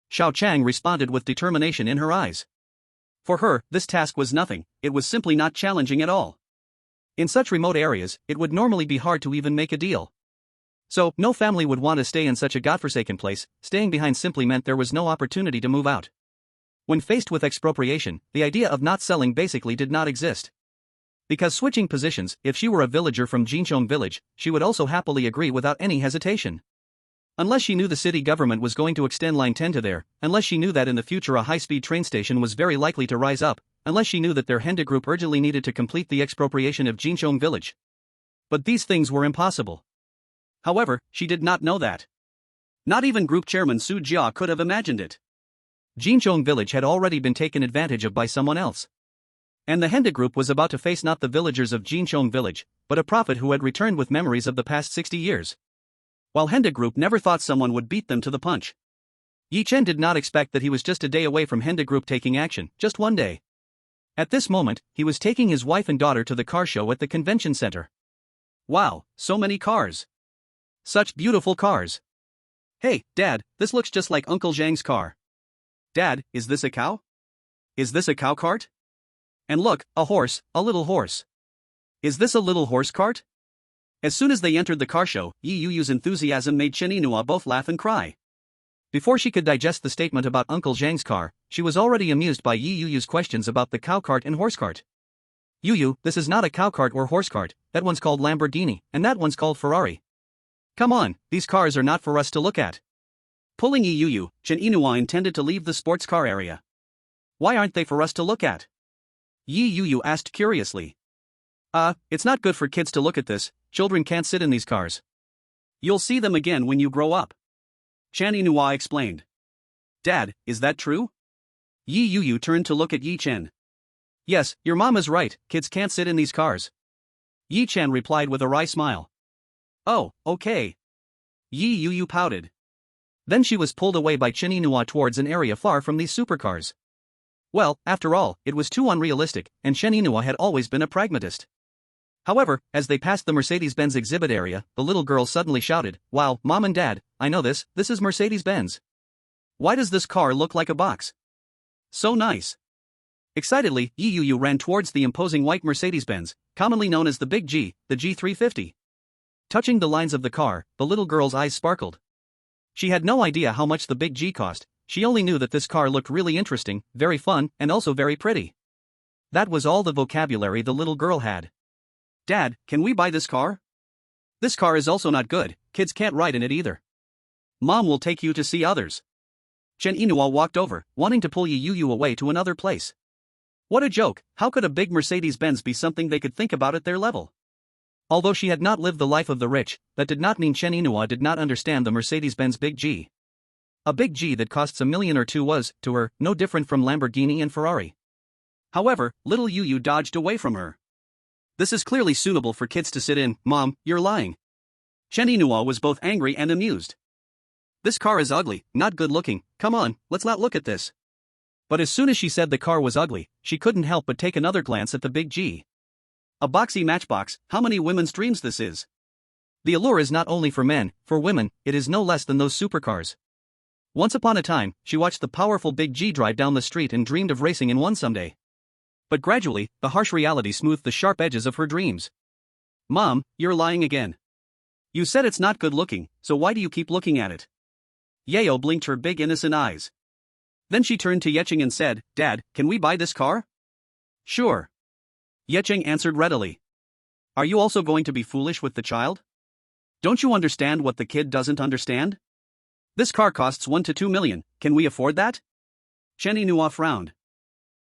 Xiao Chang responded with determination in her eyes. For her, this task was nothing, it was simply not challenging at all. In such remote areas, it would normally be hard to even make a deal. So, no family would want to stay in such a godforsaken place. Staying behind simply meant there was no opportunity to move out. When faced with expropriation, the idea of not selling basically did not exist. Because switching positions, if she were a villager from Jinchong village, she would also happily agree without any hesitation. Unless she knew the city government was going to extend Line 10 to there, unless she knew that in the future a high-speed train station was very likely to rise up, unless she knew that their Henda group urgently needed to complete the expropriation of Jinchong village. But these things were impossible. However, she did not know that. Not even group chairman Su Jia could have imagined it. Jinchong village had already been taken advantage of by someone else. And the Henda group was about to face not the villagers of Jinchong village, but a prophet who had returned with memories of the past 60 years. While Henda group never thought someone would beat them to the punch. Yi Chen did not expect that he was just a day away from Henda group taking action, just one day. At this moment, he was taking his wife and daughter to the car show at the convention center. Wow, so many cars. Such beautiful cars. Hey, Dad, this looks just like Uncle Zhang's car. Dad, is this a cow? Is this a cow cart? And look, a horse, a little horse. Is this a little horse cart? As soon as they entered the car show, Yi Yuyu's enthusiasm made Chen Yinhua both laugh and cry. Before she could digest the statement about Uncle Zhang's car, she was already amused by Yi Yuyu's questions about the cow cart and horse cart. Yuyu, this is not a cow cart or horse cart, that one's called Lamborghini, and that one's called Ferrari. Come on, these cars are not for us to look at. Pulling Yi Yuyu, Chen Yinhua intended to leave the sports car area. Why aren't they for us to look at? Yi Yuyu asked curiously. It's not good for kids to look at this, children can't sit in these cars. You'll see them again when you grow up. Chen Yinhua explained. Dad, is that true? Yi Yuyu turned to look at Yi Chen. Yes, your mom is right, kids can't sit in these cars. Yi Chen replied with a wry smile. Oh, okay. Yi Yuyu pouted. Then she was pulled away by Chen Yinhua towards an area far from these supercars. Well, after all, it was too unrealistic, and Chen Yinhua had always been a pragmatist. However, as they passed the Mercedes-Benz exhibit area, the little girl suddenly shouted, Wow, Mom and Dad, I know this is Mercedes-Benz. Why does this car look like a box? So nice. Excitedly, Yi Yuyu ran towards the imposing white Mercedes-Benz, commonly known as the Big G, the G350. Touching the lines of the car, the little girl's eyes sparkled. She had no idea how much the Big G cost, she only knew that this car looked really interesting, very fun, and also very pretty. That was all the vocabulary the little girl had. Dad, can we buy this car? This car is also not good, kids can't ride in it either. Mom will take you to see others. Chen Yinhua walked over, wanting to pull Yi Yuyu away to another place. What a joke, how could a big Mercedes-Benz be something they could think about at their level? Although she had not lived the life of the rich, that did not mean Chen Yinhua did not understand the Mercedes-Benz Big G. A Big G that costs $1 million or $2 was, to her, no different from Lamborghini and Ferrari. However, little Yuyu dodged away from her. This is clearly suitable for kids to sit in, Mom, you're lying. Chen Yinhua was both angry and amused. This car is ugly, not good looking, come on, let's not look at this. But as soon as she said the car was ugly, she couldn't help but take another glance at the Big G. A boxy matchbox, how many women's dreams this is. The allure is not only for men, for women, it is no less than those supercars. Once upon a time, she watched the powerful Big G drive down the street and dreamed of racing in one someday. But gradually, the harsh reality smoothed the sharp edges of her dreams. Mom, you're lying again. You said it's not good looking, so why do you keep looking at it? Yeo blinked her big innocent eyes. Then she turned to Yecheng and said, Dad, can we buy this car? Sure. Yecheng answered readily. Are you also going to be foolish with the child? Don't you understand what the kid doesn't understand? This car costs 1 to 2 million, can we afford that? Chen Yinhua frowned.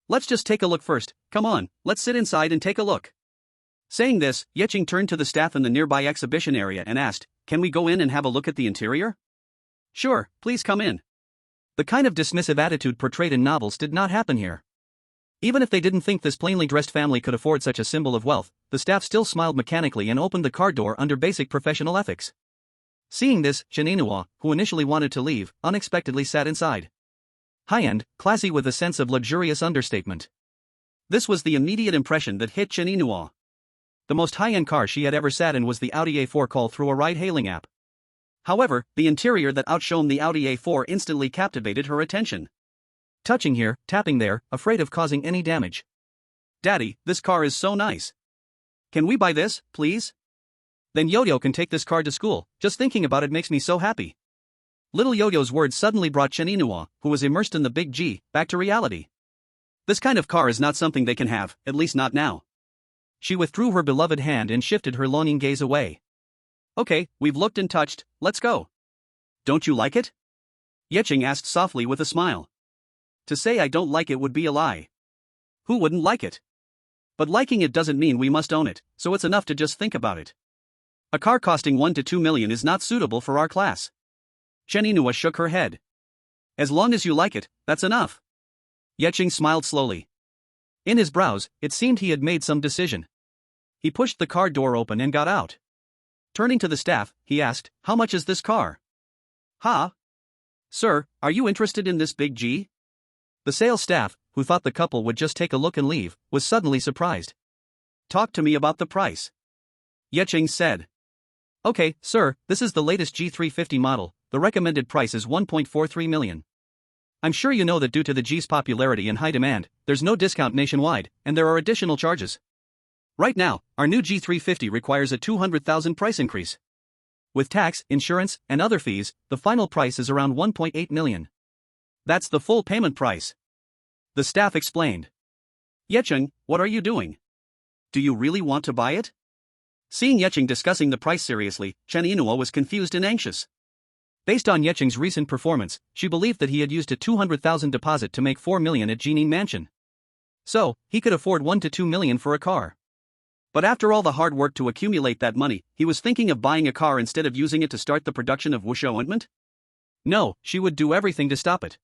Let's just take a look first, come on, let's sit inside and take a look. Saying this, Yecheng turned to the staff in the nearby exhibition area and asked, can we go in and have a look at the interior? Sure, please come in. The kind of dismissive attitude portrayed in novels did not happen here. Even if they didn't think this plainly dressed family could afford such a symbol of wealth, the staff still smiled mechanically and opened the car door under basic professional ethics. Seeing this, Chen Yinhua, who initially wanted to leave, unexpectedly sat inside. High-end, classy with a sense of luxurious understatement. This was the immediate impression that hit Chen Yinhua. The most high-end car she had ever sat in was the Audi A4 call through a ride-hailing app. However, the interior that outshone the Audi A4 instantly captivated her attention. Touching here, tapping there, afraid of causing any damage. Daddy, this car is so nice. Can we buy this, please? Then Yo-Yo can take this car to school, just thinking about it makes me so happy. Little Yo-Yo's words suddenly brought Chen Inouye, who was immersed in the big G, back to reality. This kind of car is not something they can have, at least not now. She withdrew her beloved hand and shifted her longing gaze away. Okay, we've looked and touched, let's go. Don't you like it? Yecheng asked softly with a smile. To say I don't like it would be a lie. Who wouldn't like it? But liking it doesn't mean we must own it, so it's enough to just think about it. A car costing 1 to 2 million is not suitable for our class. Chen Inouye shook her head. As long as you like it, that's enough. Yecheng smiled slowly. In his brows, it seemed he had made some decision. He pushed the car door open and got out. Turning to the staff, he asked, how much is this car? Huh? Sir, are you interested in this big G? The sales staff, who thought the couple would just take a look and leave, was suddenly surprised. Talk to me about the price. Yecheng said. Okay, sir, this is the latest G350 model, the recommended price is 1.43 million. I'm sure you know that due to the G's popularity and high demand, there's no discount nationwide, and there are additional charges. Right now, our new G350 requires a 200,000 price increase. With tax, insurance, and other fees, the final price is around 1.8 million. That's the full payment price. The staff explained. Yecheng, what are you doing? Do you really want to buy it? Seeing Yecheng discussing the price seriously, Chen Inouye was confused and anxious. Based on Yecheng's recent performance, she believed that he had used a 200,000 deposit to make 4 million at Jining Mansion. So, he could afford 1 to 2 million for a car. But after all the hard work to accumulate that money, he was thinking of buying a car instead of using it to start the production of Wuxia ointment? No, she would do everything to stop it.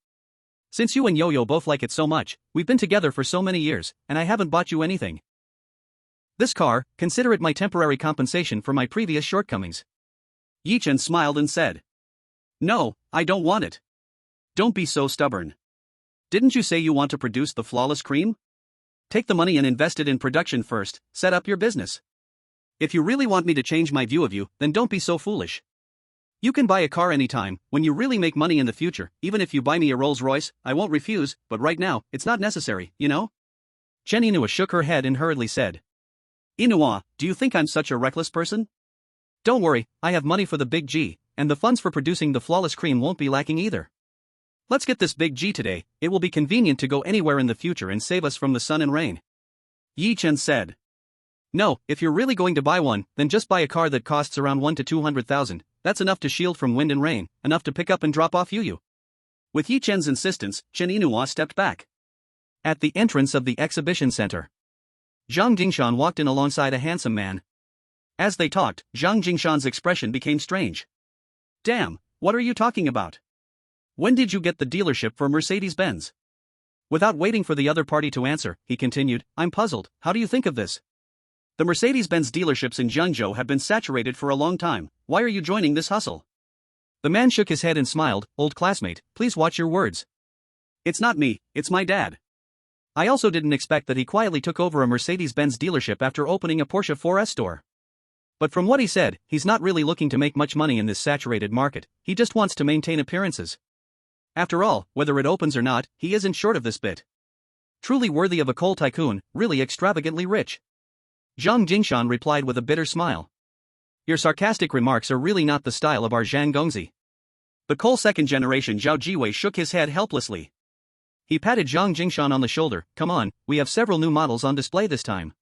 Since you and Yo-Yo both like it so much, we've been together for so many years, and I haven't bought you anything. This car, consider it my temporary compensation for my previous shortcomings. Yichen smiled and said. No, I don't want it. Don't be so stubborn. Didn't you say you want to produce the flawless cream? Take the money and invest it in production first, set up your business. If you really want me to change my view of you, then don't be so foolish. You can buy a car anytime, when you really make money in the future, even if you buy me a Rolls Royce, I won't refuse, but right now, it's not necessary, you know? Chen Inouye shook her head and hurriedly said. Inouye, do you think I'm such a reckless person? Don't worry, I have money for the big G, and the funds for producing the flawless cream won't be lacking either. Let's get this big G today, it will be convenient to go anywhere in the future and save us from the sun and rain. Yi Chen said. No, if you're really going to buy one, then just buy a car that costs around 1 to 200,000, that's enough to shield from wind and rain, enough to pick up and drop off you. With Yi Chen's insistence, Chen Inouye stepped back. At the entrance of the exhibition center, Zhang Jingshan walked in alongside a handsome man. As they talked, Zhang Jingshan's expression became strange. Damn, what are you talking about? When did you get the dealership for Mercedes-Benz? Without waiting for the other party to answer, he continued, I'm puzzled, how do you think of this? The Mercedes-Benz dealerships in Zhengzhou have been saturated for a long time, why are you joining this hustle? The man shook his head and smiled, old classmate, please watch your words. It's not me, it's my dad. I also didn't expect that he quietly took over a Mercedes-Benz dealership after opening a Porsche 4S store. But from what he said, he's not really looking to make much money in this saturated market, he just wants to maintain appearances. After all, whether it opens or not, he isn't short of this bit. Truly worthy of a coal tycoon, really extravagantly rich. Zhang Jingshan replied with a bitter smile. Your sarcastic remarks are really not the style of our Zhang Gongzi. The coal second generation Zhao Jiwei shook his head helplessly. He patted Zhang Jingshan on the shoulder, come on, we have several new models on display this time.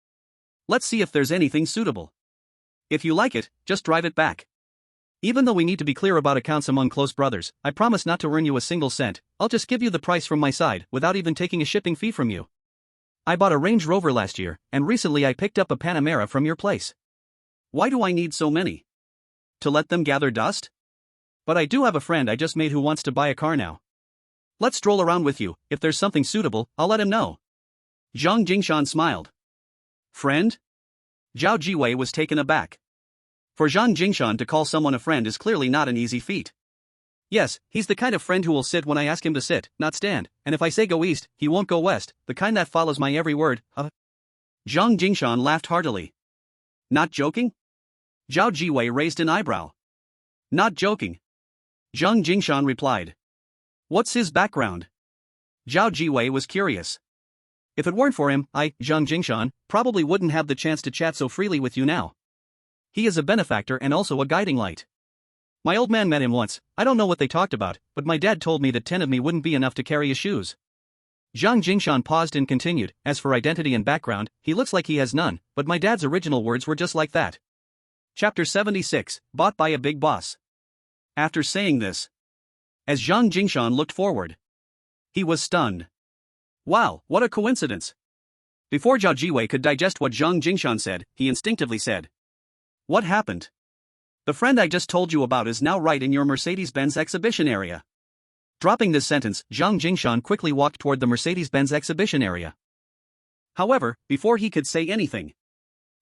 Let's see if there's anything suitable. If you like it, just drive it back. Even though we need to be clear about accounts among close brothers, I promise not to earn you a single cent, I'll just give you the price from my side without even taking a shipping fee from you. I bought a Range Rover last year, and recently I picked up a Panamera from your place. Why do I need so many? To let them gather dust? But I do have a friend I just made who wants to buy a car now. Let's stroll around with you, if there's something suitable, I'll let him know. Zhang Jingshan smiled. Friend? Zhao Jiwei was taken aback. For Zhang Jingshan to call someone a friend is clearly not an easy feat. Yes, he's the kind of friend who will sit when I ask him to sit, not stand, and if I say go east, he won't go west, the kind that follows my every word, Zhang Jingshan laughed heartily. Not joking? Zhao Jiwei raised an eyebrow. Not joking. Zhang Jingshan replied. What's his background? Zhao Jiwei was curious. If it weren't for him, I, Zhang Jingshan, probably wouldn't have the chance to chat so freely with you now. He is a benefactor and also a guiding light. My old man met him once, I don't know what they talked about, but my dad told me that 10 of me wouldn't be enough to carry his shoes. Zhang Jingshan paused and continued, as for identity and background, he looks like he has none, but my dad's original words were just like that. Chapter 76, Bought by a Big Boss. After saying this, as Zhang Jingshan looked forward, he was stunned. Wow, what a coincidence. Before Zhao Jiwei could digest what Zhang Jingshan said, he instinctively said, "What happened? The friend I just told you about is now right in your Mercedes-Benz exhibition area." Dropping this sentence, Zhang Jingshan quickly walked toward the Mercedes-Benz exhibition area. However, before he could say anything,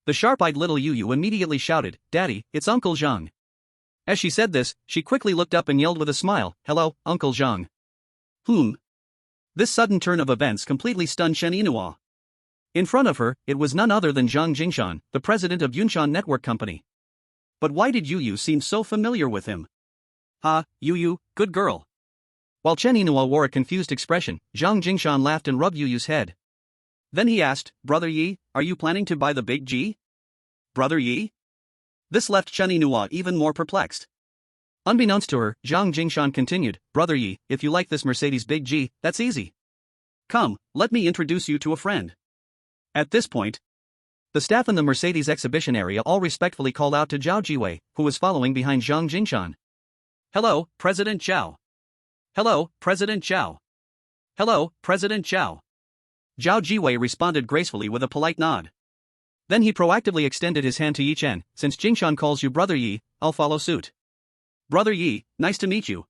the sharp-eyed little Yu immediately shouted, "Daddy, it's Uncle Zhang." As she said this, she quickly looked up and yelled with a smile, "Hello, Uncle Zhang." This sudden turn of events completely stunned Chen Yinhua. In front of her, it was none other than Zhang Jingshan, the president of Yunshan Network Company. But why did Yu seem so familiar with him? Yu, good girl. While Chen Yinhua wore a confused expression, Zhang Jingshan laughed and rubbed Yu's head. Then he asked, "Brother Yi, are you planning to buy the big G?" Brother Yi? This left Chen Yinhua even more perplexed. Unbeknownst to her, Zhang Jingshan continued, "Brother Yi, if you like this Mercedes big G, that's easy. Come, let me introduce you to a friend." At this point, the staff in the Mercedes exhibition area all respectfully called out to Zhao Jiwei, who was following behind Zhang Jingshan. "Hello, President Zhao. Hello, President Zhao. Hello, President Zhao." Zhao Jiwei responded gracefully with a polite nod. Then he proactively extended his hand to Yi Chen. "Since Jingshan calls you Brother Yi, I'll follow suit. Brother Yi, nice to meet you."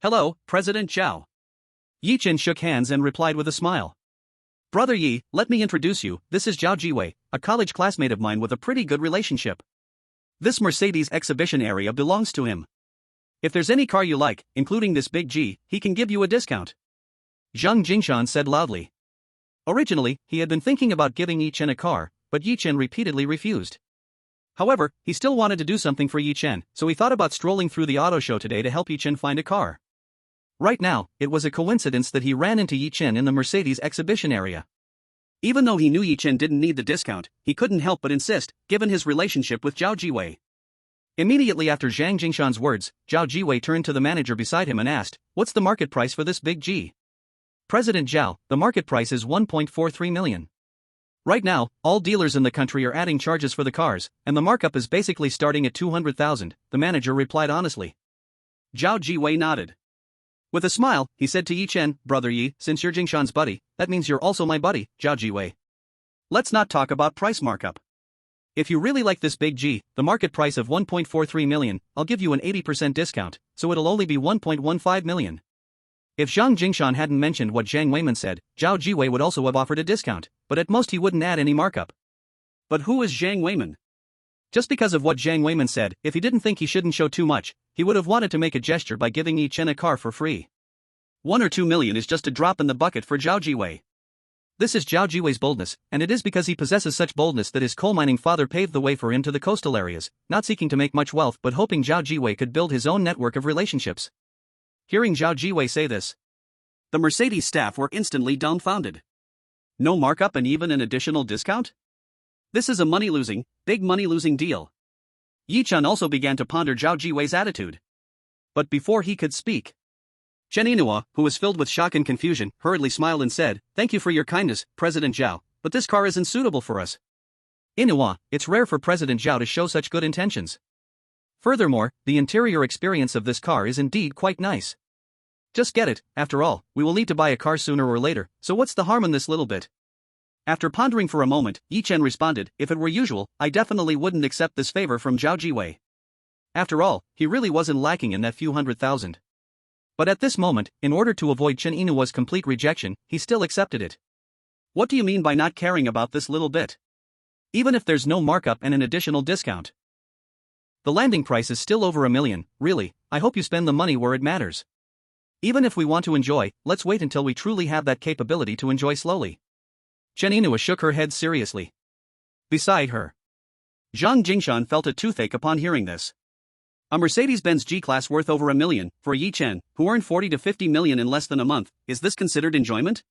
"Hello, President Zhao." Yi Chen shook hands and replied with a smile. "Brother Yi, let me introduce you, this is Zhao Jiwei, a college classmate of mine with a pretty good relationship. This Mercedes exhibition area belongs to him. If there's any car you like, including this big G, he can give you a discount." Zhang Jingshan said loudly. Originally, he had been thinking about giving Yi Chen a car, but Yi Chen repeatedly refused. However, he still wanted to do something for Yi Chen, so he thought about strolling through the auto show today to help Yi Chen find a car. Right now, it was a coincidence that he ran into Yi Chen in the Mercedes exhibition area. Even though he knew Yi Chen didn't need the discount, he couldn't help but insist, given his relationship with Zhao Jiwei. Immediately after Zhang Jingshan's words, Zhao Jiwei turned to the manager beside him and asked, "What's the market price for this big G?" "President Zhao, the market price is 1.43 million. Right now, all dealers in the country are adding charges for the cars, and the markup is basically starting at 200,000, the manager replied honestly. Zhao Jiwei nodded. With a smile, he said to Yi Chen, "Brother Yi, since you're Jingshan's buddy, that means you're also my buddy, Zhao Jiwei. Let's not talk about price markup. If you really like this big G, the market price of 1.43 million, I'll give you an 80% discount, so it'll only be 1.15 million. If Zhang Jingshan hadn't mentioned what Zhang Weiman said, Zhao Jiwei would also have offered a discount, but at most he wouldn't add any markup. But who is Zhang Weiman? Just because of what Zhang Weiman said, if he didn't think he shouldn't show too much, he would have wanted to make a gesture by giving Yi Chen a car for free. 1 or 2 million is just a drop in the bucket for Zhao Jiwei. This is Zhao Jiwei's boldness, and it is because he possesses such boldness that his coal mining father paved the way for him to the coastal areas, not seeking to make much wealth but hoping Zhao Jiwei could build his own network of relationships. Hearing Zhao Jiwei say this, the Mercedes staff were instantly dumbfounded. No markup and even an additional discount? This is a big money-losing deal. Yi Chen also began to ponder Zhao Jiwei's attitude. But before he could speak, Chen Yinhua, who was filled with shock and confusion, hurriedly smiled and said, "Thank you for your kindness, President Zhao, but this car isn't suitable for us." Yinhua, it's rare for President Zhao to show such good intentions. Furthermore, the interior experience of this car is indeed quite nice. Just get it, after all, we will need to buy a car sooner or later, so what's the harm in this little bit? After pondering for a moment, Yi Chen responded, "If it were usual, I definitely wouldn't accept this favor from Zhao Jiwei. After all, he really wasn't lacking in that few 100,000. But at this moment, in order to avoid Chen Yinua's complete rejection, he still accepted it. What do you mean by not caring about this little bit? Even if there's no markup and an additional discount. The landing price is still over 1 million, really, I hope you spend the money where it matters. Even if we want to enjoy, let's wait until we truly have that capability to enjoy slowly." Chen Yinhua shook her head seriously. Beside her, Zhang Jingshan felt a toothache upon hearing this. A Mercedes-Benz G-Class worth over 1 million, for Yi Chen, who earned 40 to 50 million in less than a month, is this considered enjoyment?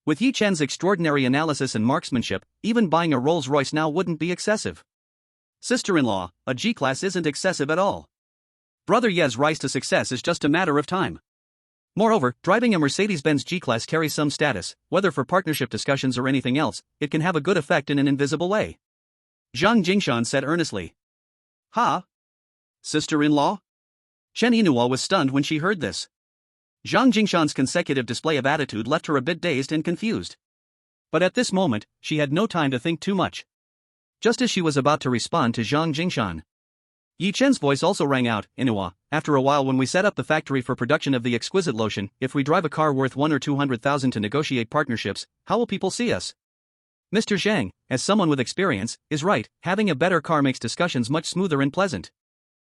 With Yi Chen's extraordinary analysis and marksmanship, even buying a Rolls-Royce now wouldn't be excessive. Sister-in-law, a G-class isn't excessive at all. Brother Ye's rise to success is just a matter of time. Moreover, driving a Mercedes-Benz G-Class carries some status, whether for partnership discussions or anything else, it can have a good effect in an invisible way. Zhang Jingshan said earnestly. Ha? Sister-in-law? Chen Yinhua was stunned when she heard this. Zhang Jingshan's consecutive display of attitude left her a bit dazed and confused. But at this moment, she had no time to think too much. Just as she was about to respond to Zhang Jingshan, Yi Chen's voice also rang out. Yinhua, after a while when we set up the factory for production of the exquisite lotion, if we drive a car worth 1 or 200,000 to negotiate partnerships, how will people see us? Mr. Zhang, as someone with experience, is right, having a better car makes discussions much smoother and pleasant.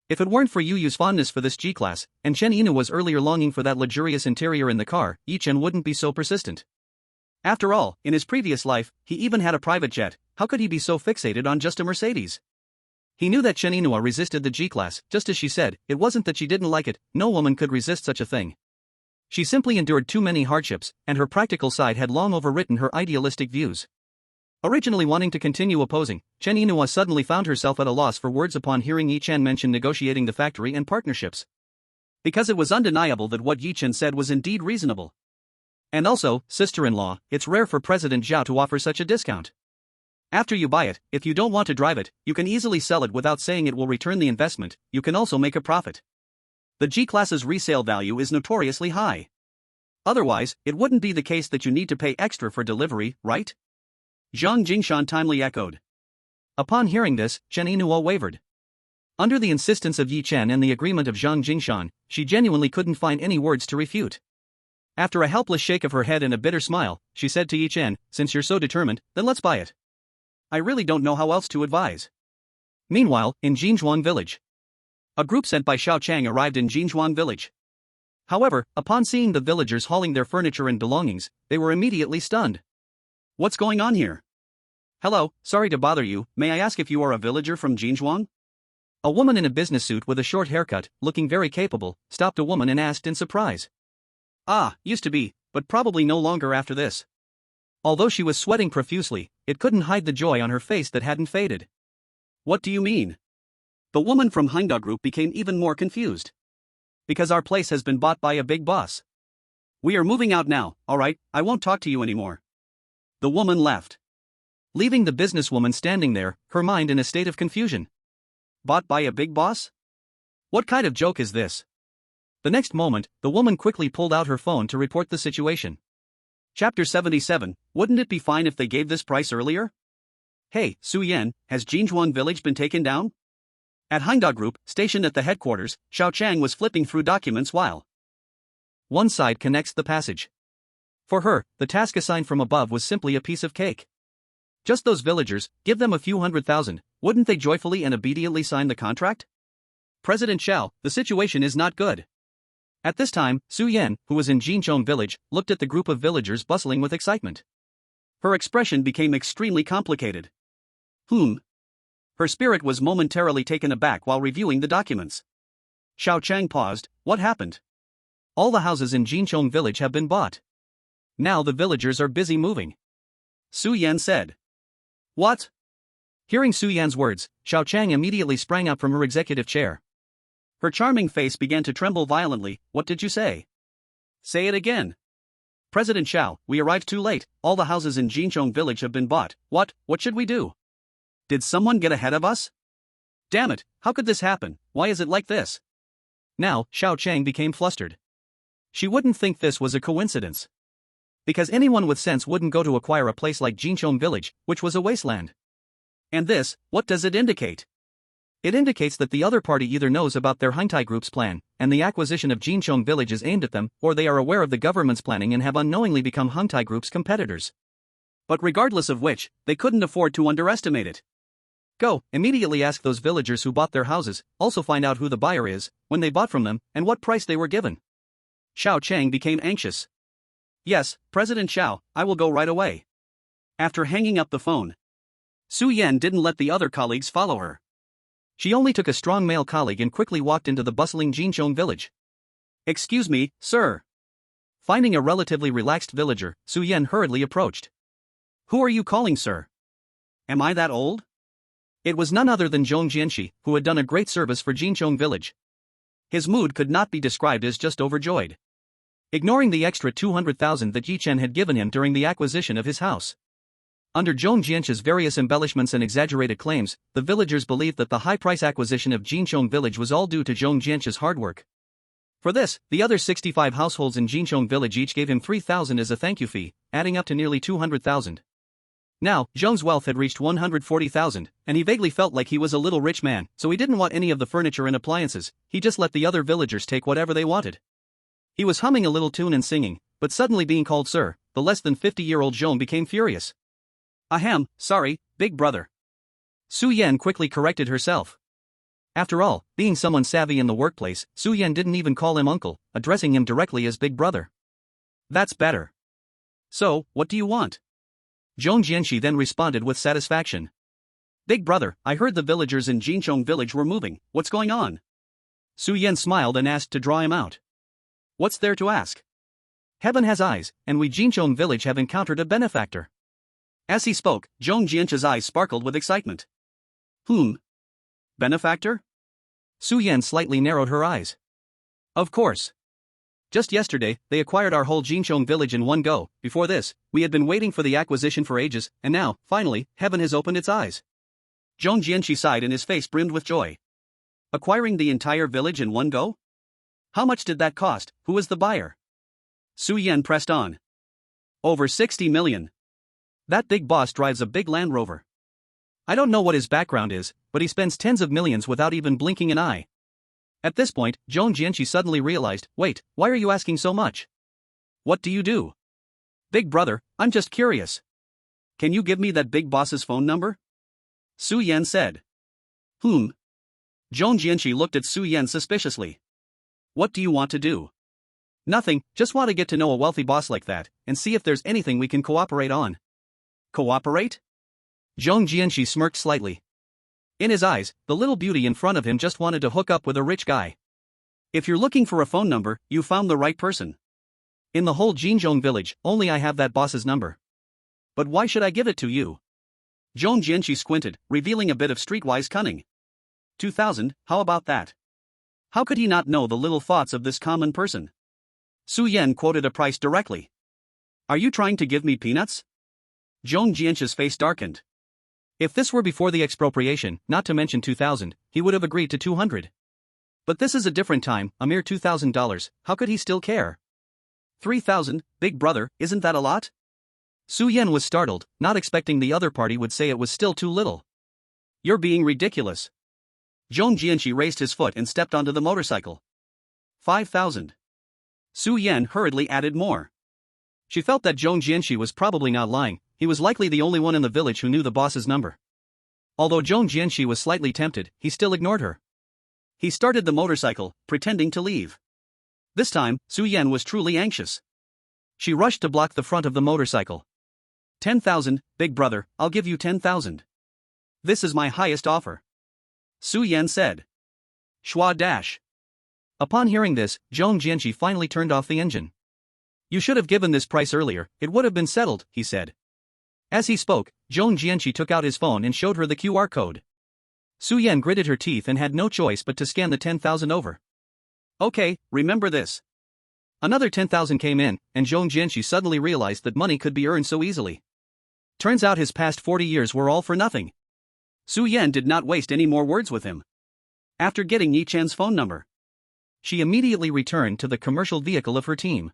If it weren't for Yu Yu's fondness for this G-Class, and Chen Yinua's earlier longing for that luxurious interior in the car, Yi Chen wouldn't be so persistent. After all, in his previous life, he even had a private jet. How could he be so fixated on just a Mercedes? He knew that Chen Yinhua resisted the G-Class, just as she said. It wasn't that she didn't like it, no woman could resist such a thing. She simply endured too many hardships, and her practical side had long overwritten her idealistic views. Originally wanting to continue opposing, Chen Yinhua suddenly found herself at a loss for words upon hearing Yi Chen mention negotiating the factory and partnerships. Because it was undeniable that what Yi Chen said was indeed reasonable. And also, sister-in-law, it's rare for President Zhao to offer such a discount. After you buy it, if you don't want to drive it, you can easily sell it without saying it will return the investment. You can also make a profit. The G-Class's resale value is notoriously high. Otherwise, it wouldn't be the case that you need to pay extra for delivery, right? Zhang Jingshan timely echoed. Upon hearing this, Chen Yinhua wavered. Under the insistence of Yi Chen and the agreement of Zhang Jingshan, she genuinely couldn't find any words to refute. After a helpless shake of her head and a bitter smile, she said to Yi Chen, since you're so determined, then let's buy it. I really don't know how else to advise. Meanwhile, in Jinzhuang village, a group sent by Xiao Chang arrived in Jinzhuang village. However, upon seeing the villagers hauling their furniture and belongings, they were immediately stunned. What's going on here? Hello, sorry to bother you, may I ask if you are a villager from Jinzhuang? A woman in a business suit with a short haircut, looking very capable, stopped a woman and asked in surprise. Ah, used to be, but probably no longer after this. Although she was sweating profusely, it couldn't hide the joy on her face that hadn't faded. What do you mean? The woman from Manga Group became even more confused. Because our place has been bought by a big boss. We are moving out now, alright, I won't talk to you anymore. The woman left, leaving the businesswoman standing there, her mind in a state of confusion. Bought by a big boss? What kind of joke is this? The next moment, the woman quickly pulled out her phone to report the situation. Chapter 77, wouldn't it be fine if they gave this price earlier? Hey, Su Yan, has Jinzhuang village been taken down? At Manga Group, stationed at the headquarters, Xiao Chang was flipping through documents while one side connects the passage. For her, the task assigned from above was simply a piece of cake. Just those villagers, give them a few 100,000, wouldn't they joyfully and obediently sign the contract? President Xiao, the situation is not good. At this time, Su Yan, who was in Jinchong village, looked at the group of villagers bustling with excitement. Her expression became extremely complicated. Her spirit was momentarily taken aback while reviewing the documents. Xiao Chang paused. What happened? All the houses in Jinchong village have been bought. Now the villagers are busy moving. Su Yan said. What? Hearing Su Yan's words, Xiao Chang immediately sprang up from her executive chair. Her charming face began to tremble violently. What did you say? Say it again. President Xiao, we arrived too late, all the houses in Jinchong village have been bought. What should we do? Did someone get ahead of us? Damn it, how could this happen? Why is it like this? Now, Xiao Chang became flustered. She wouldn't think this was a coincidence. Because anyone with sense wouldn't go to acquire a place like Jinchong village, which was a wasteland. And this, what does it indicate? It indicates that the other party either knows about their Hangtai Group's plan, and the acquisition of Jinchong village is aimed at them, or they are aware of the government's planning and have unknowingly become Hangtai Group's competitors. But regardless of which, they couldn't afford to underestimate it. Go, immediately ask those villagers who bought their houses, also find out who the buyer is, when they bought from them, and what price they were given. Xiao Chang became anxious. Yes, President Xiao, I will go right away. After hanging up the phone, Su Yan didn't let the other colleagues follow her. She only took a strong male colleague and quickly walked into the bustling Jinchong village. Excuse me, sir. Finding a relatively relaxed villager, Su Yan hurriedly approached. Who are you calling sir? Am I that old? It was none other than Zhong Jianxi, who had done a great service for Jinchong village. His mood could not be described as just overjoyed. Ignoring the extra 200,000 that Yi Chen had given him during the acquisition of his house. Under Zhong Jianxi's various embellishments and exaggerated claims, the villagers believed that the high-price acquisition of Jinchong village was all due to Zhong Jianxi's hard work. For this, the other 65 households in Jinchong village each gave him 3,000 as a thank you fee, adding up to nearly 200,000. Now, Zhong's wealth had reached 140,000, and he vaguely felt like he was a little rich man, so he didn't want any of the furniture and appliances. He just let the other villagers take whatever they wanted. He was humming a little tune and singing, but suddenly being called sir, the less than 50-year-old Zhong became furious. Ahem, sorry, big brother. Su Yan quickly corrected herself. After all, being someone savvy in the workplace, Su Yan didn't even call him uncle, addressing him directly as big brother. That's better. So, what do you want? Zhong Jianxi then responded with satisfaction. Big brother, I heard the villagers in Jinchong village were moving, what's going on? Su Yan smiled and asked to draw him out. What's there to ask? Heaven has eyes, and we Jinchong village have encountered a benefactor. As he spoke, Zhong Jianxi's eyes sparkled with excitement. Whom? Benefactor? Su Yan slightly narrowed her eyes. Of course. Just yesterday, they acquired our whole Jinchong village in one go. Before this, we had been waiting for the acquisition for ages, and now, finally, heaven has opened its eyes. Zhong Jianxi sighed and his face brimmed with joy. Acquiring the entire village in one go? How much did that cost? Who is the buyer? Su Yan pressed on. Over 60 million. That big boss drives a big Land Rover. I don't know what his background is, but he spends tens of millions without even blinking an eye. At this point, Zhong Jianxi suddenly realized, wait, why are you asking so much? What do you do? Big brother, I'm just curious. Can you give me that big boss's phone number? Su Yan said. Zhong Jianxi looked at Su Yan suspiciously. What do you want to do? Nothing, just want to get to know a wealthy boss like that, and see if there's anything we can cooperate on. Cooperate? Zhong Jianxi smirked slightly. In his eyes, the little beauty in front of him just wanted to hook up with a rich guy. If you're looking for a phone number, you found the right person. In the whole Jinchong village, only I have that boss's number. But why should I give it to you? Zhong Jianxi squinted, revealing a bit of streetwise cunning. 2,000, how about that? How could he not know the little thoughts of this common person? Su Yan quoted a price directly. Are you trying to give me peanuts? Zhong Jianxi's face darkened. If this were before the expropriation, not to mention 2,000, he would have agreed to 200. But this is a different time, a mere $2,000, how could he still care? 3,000, big brother, isn't that a lot? Su Yan was startled, not expecting the other party would say it was still too little. You're being ridiculous. Zhong Jianxi raised his foot and stepped onto the motorcycle. 5,000. Su Yan hurriedly added more. She felt that Zhong Jianxi was probably not lying. He was likely the only one in the village who knew the boss's number. Although Zhong Jianxi was slightly tempted, he still ignored her. He started the motorcycle, pretending to leave. This time, Su Yan was truly anxious. She rushed to block the front of the motorcycle. 10,000, big brother, I'll give you 10,000. This is my highest offer. Su Yan said. Schwa dash. Upon hearing this, Zhong Jianxi finally turned off the engine. You should have given this price earlier, it would have been settled, he said. As he spoke, Zhong Jianxi took out his phone and showed her the QR code. Su Yan gritted her teeth and had no choice but to scan the 10,000 over. Okay, remember this. Another 10,000 came in, and Zhong Jianxi suddenly realized that money could be earned so easily. Turns out his past 40 years were all for nothing. Su Yan did not waste any more words with him. After getting Yi Chen's phone number, she immediately returned to the commercial vehicle of her team.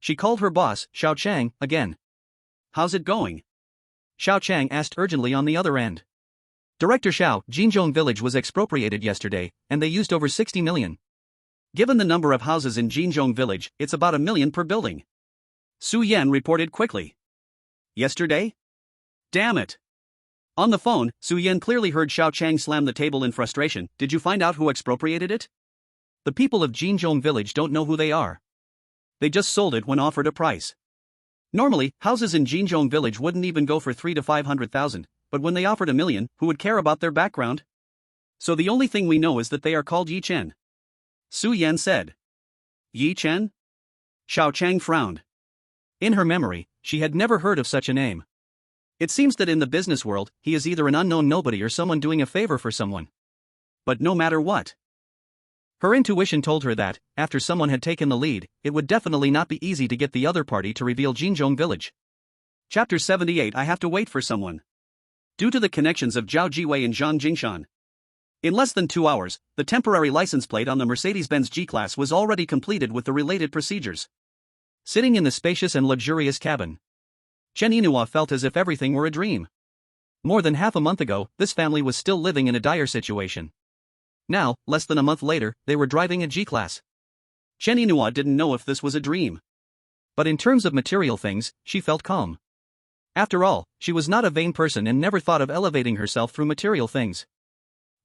She called her boss, Xiao Chang, again. How's it going? Xiao Chang asked urgently on the other end. Director Xiao, Jinchong village was expropriated yesterday, and they used over 60 million. Given the number of houses in Jinchong village, it's about 1 million per building. Su Yan reported quickly. Yesterday? Damn it. On the phone, Su Yan clearly heard Xiao Chang slam the table in frustration. Did you find out who expropriated it? The people of Jinchong village don't know who they are. They just sold it when offered a price. Normally, houses in Jinchong village wouldn't even go for 300 to 500,000, but when they offered 1 million, who would care about their background? So the only thing we know is that they are called Yi Chen. Su Yan said. Yi Chen? Xiao Chang frowned. In her memory, she had never heard of such a name. It seems that in the business world, he is either an unknown nobody or someone doing a favor for someone. But no matter what, her intuition told her that, after someone had taken the lead, it would definitely not be easy to get the other party to reveal Jinzhong Village. Chapter 78. I have to wait for someone. Due to the connections of Zhao Jiwei and Zhang Jingshan, in less than 2 hours, the temporary license plate on the Mercedes-Benz G-Class was already completed with the related procedures. Sitting in the spacious and luxurious cabin, Chen Yinhua felt as if everything were a dream. More than half a month ago, this family was still living in a dire situation. Now, less than a month later, they were driving a G-Class. Chen Yinhua didn't know if this was a dream. But in terms of material things, she felt calm. After all, she was not a vain person and never thought of elevating herself through material things.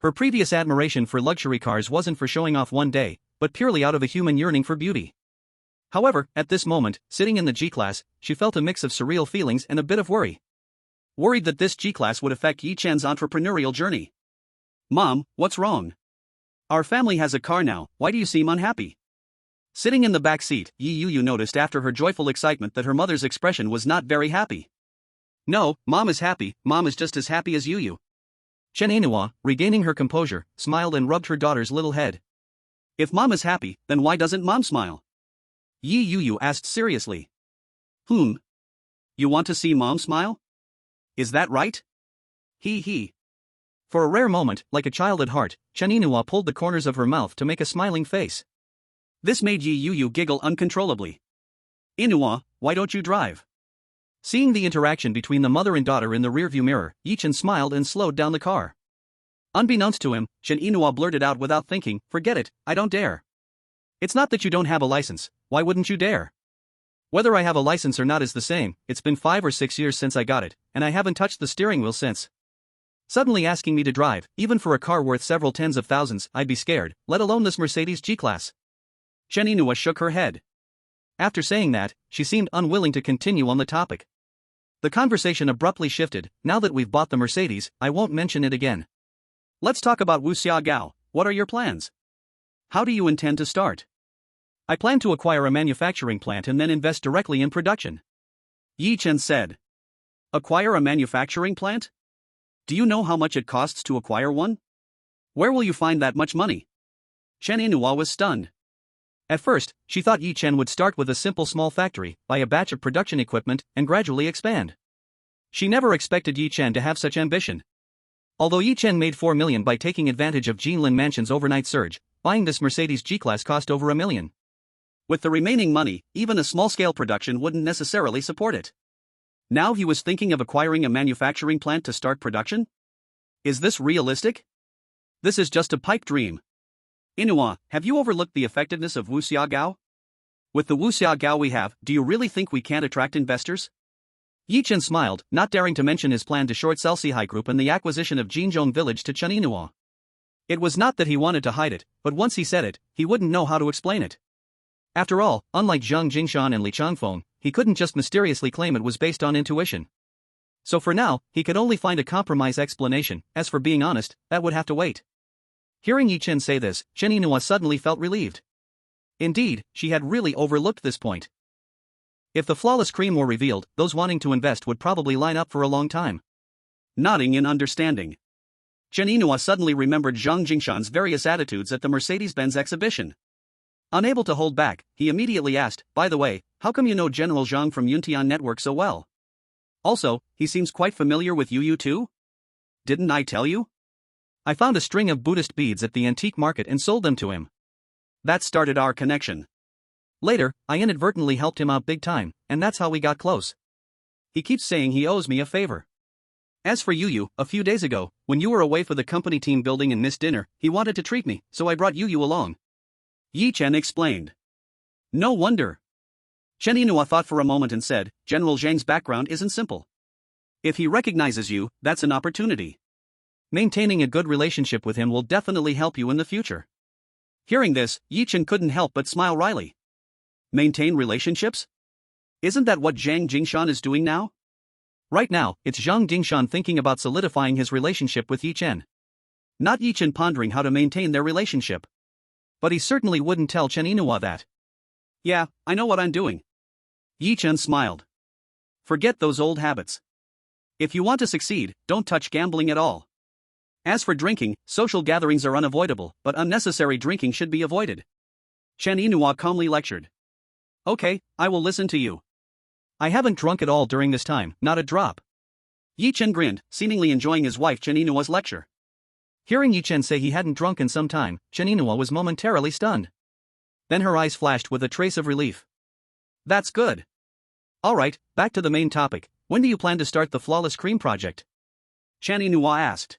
Her previous admiration for luxury cars wasn't for showing off one day, but purely out of a human yearning for beauty. However, at this moment, sitting in the G-Class, she felt a mix of surreal feelings and a bit of worry. Worried that this G-Class would affect Yi Chen's entrepreneurial journey. Mom, what's wrong? Our family has a car now, why do you seem unhappy? Sitting in the back seat, Yi Yuyu noticed after her joyful excitement that her mother's expression was not very happy. No, Mom is happy, Mom is just as happy as Yuyu. Chen Yinhua, regaining her composure, smiled and rubbed her daughter's little head. If Mom is happy, then why doesn't Mom smile? Yi Yuyu asked seriously. You want to see Mom smile? Is that right? He. For a rare moment, like a child at heart, Chen Yinhua pulled the corners of her mouth to make a smiling face. This made Yi Yuyu giggle uncontrollably. Yinhua, why don't you drive? Seeing the interaction between the mother and daughter in the rearview mirror, Yi Chen smiled and slowed down the car. Unbeknownst to him, Chen Yinhua blurted out without thinking, forget it, I don't dare. It's not that you don't have a license, why wouldn't you dare? Whether I have a license or not is the same, it's been 5 or 6 years since I got it, and I haven't touched the steering wheel since. Suddenly asking me to drive, even for a car worth several tens of thousands, I'd be scared, let alone this Mercedes G-Class. Chen Yinhua shook her head. After saying that, she seemed unwilling to continue on the topic. The conversation abruptly shifted. Now that we've bought the Mercedes, I won't mention it again. Let's talk about Wuxia Gao. What are your plans? How do you intend to start? I plan to acquire a manufacturing plant and then invest directly in production. Yi Chen said. Acquire a manufacturing plant? Do you know how much it costs to acquire one? Where will you find that much money? Chen Yinhua was stunned. At first, she thought Yi Chen would start with a simple small factory, buy a batch of production equipment, and gradually expand. She never expected Yi Chen to have such ambition. Although Yi Chen made 4 million by taking advantage of Jinlin Mansion's overnight surge, buying this Mercedes G-Class cost over $1 million. With the remaining money, even a small-scale production wouldn't necessarily support it. Now he was thinking of acquiring a manufacturing plant to start production? Is this realistic? This is just a pipe dream. Yinhua, have you overlooked the effectiveness of Wuxia Gao? With the Wuxia Gao we have, do you really think we can't attract investors? Yi Chen smiled, not daring to mention his plan to short sell Sihai Group and the acquisition of Jinzhong Village to Chen Yinhua. It was not that he wanted to hide it, but once he said it, he wouldn't know how to explain it. After all, unlike Zhang Jingshan and Li Changfeng, he couldn't just mysteriously claim it was based on intuition. So for now, he could only find a compromise explanation. As for being honest, that would have to wait. Hearing Yi Chen say this, Chen Yinhua suddenly felt relieved. Indeed, she had really overlooked this point. If the flawless cream were revealed, those wanting to invest would probably line up for a long time. Nodding in understanding, Chen Yinhua suddenly remembered Zhang Jingshan's various attitudes at the Mercedes-Benz exhibition. Unable to hold back, he immediately asked, by the way, how come you know General Zhang from Yuntian Network so well? Also, he seems quite familiar with Yu too? Didn't I tell you? I found a string of Buddhist beads at the antique market and sold them to him. That started our connection. Later, I inadvertently helped him out big time, and that's how we got close. He keeps saying he owes me a favor. As for Yu, a few days ago, when you were away for the company team building and missed dinner, he wanted to treat me, so I brought Yu along. Yi Chen explained. No wonder. Chen Yinhua thought for a moment and said, General Zhang's background isn't simple. If he recognizes you, that's an opportunity. Maintaining a good relationship with him will definitely help you in the future. Hearing this, Yi Chen couldn't help but smile wryly. Maintain relationships? Isn't that what Zhang Jingshan is doing now? Right now, it's Zhang Jingshan thinking about solidifying his relationship with Yi Chen. Not Yi Chen pondering how to maintain their relationship. But he certainly wouldn't tell Chen Yinhua that. Yeah, I know what I'm doing. Yi Chen smiled. Forget those old habits. If you want to succeed, don't touch gambling at all. As for drinking, social gatherings are unavoidable, but unnecessary drinking should be avoided. Chen Yinhua calmly lectured. Okay, I will listen to you. I haven't drunk at all during this time, not a drop. Yi Chen grinned, seemingly enjoying his wife Chen Yinua's lecture. Hearing Yi Chen say he hadn't drunk in some time, Chen Yinhua was momentarily stunned. Then her eyes flashed with a trace of relief. That's good. Alright, back to the main topic. When do you plan to start the Flawless Cream project? Chen Yinhua asked.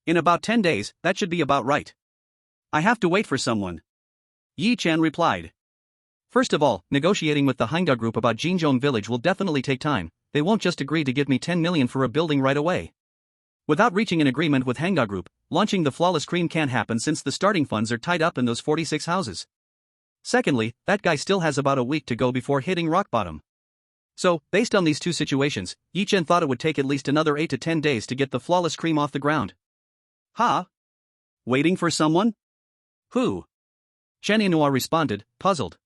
In about 10 days, that should be about right. I have to wait for someone. Yi Chen replied. First of all, negotiating with the Hangda Group about Jinzhong Village will definitely take time. They won't just agree to give me 10 million for a building right away. Without reaching an agreement with Hangda Group, launching the Flawless Cream can't happen since the starting funds are tied up in those 46 houses. Secondly, that guy still has about a week to go before hitting rock bottom. So, based on these two situations, Yi Chen thought it would take at least another 8 to 10 days to get the Flawless Cream off the ground. Huh? Waiting for someone? Who? Chen Yinhua responded, puzzled.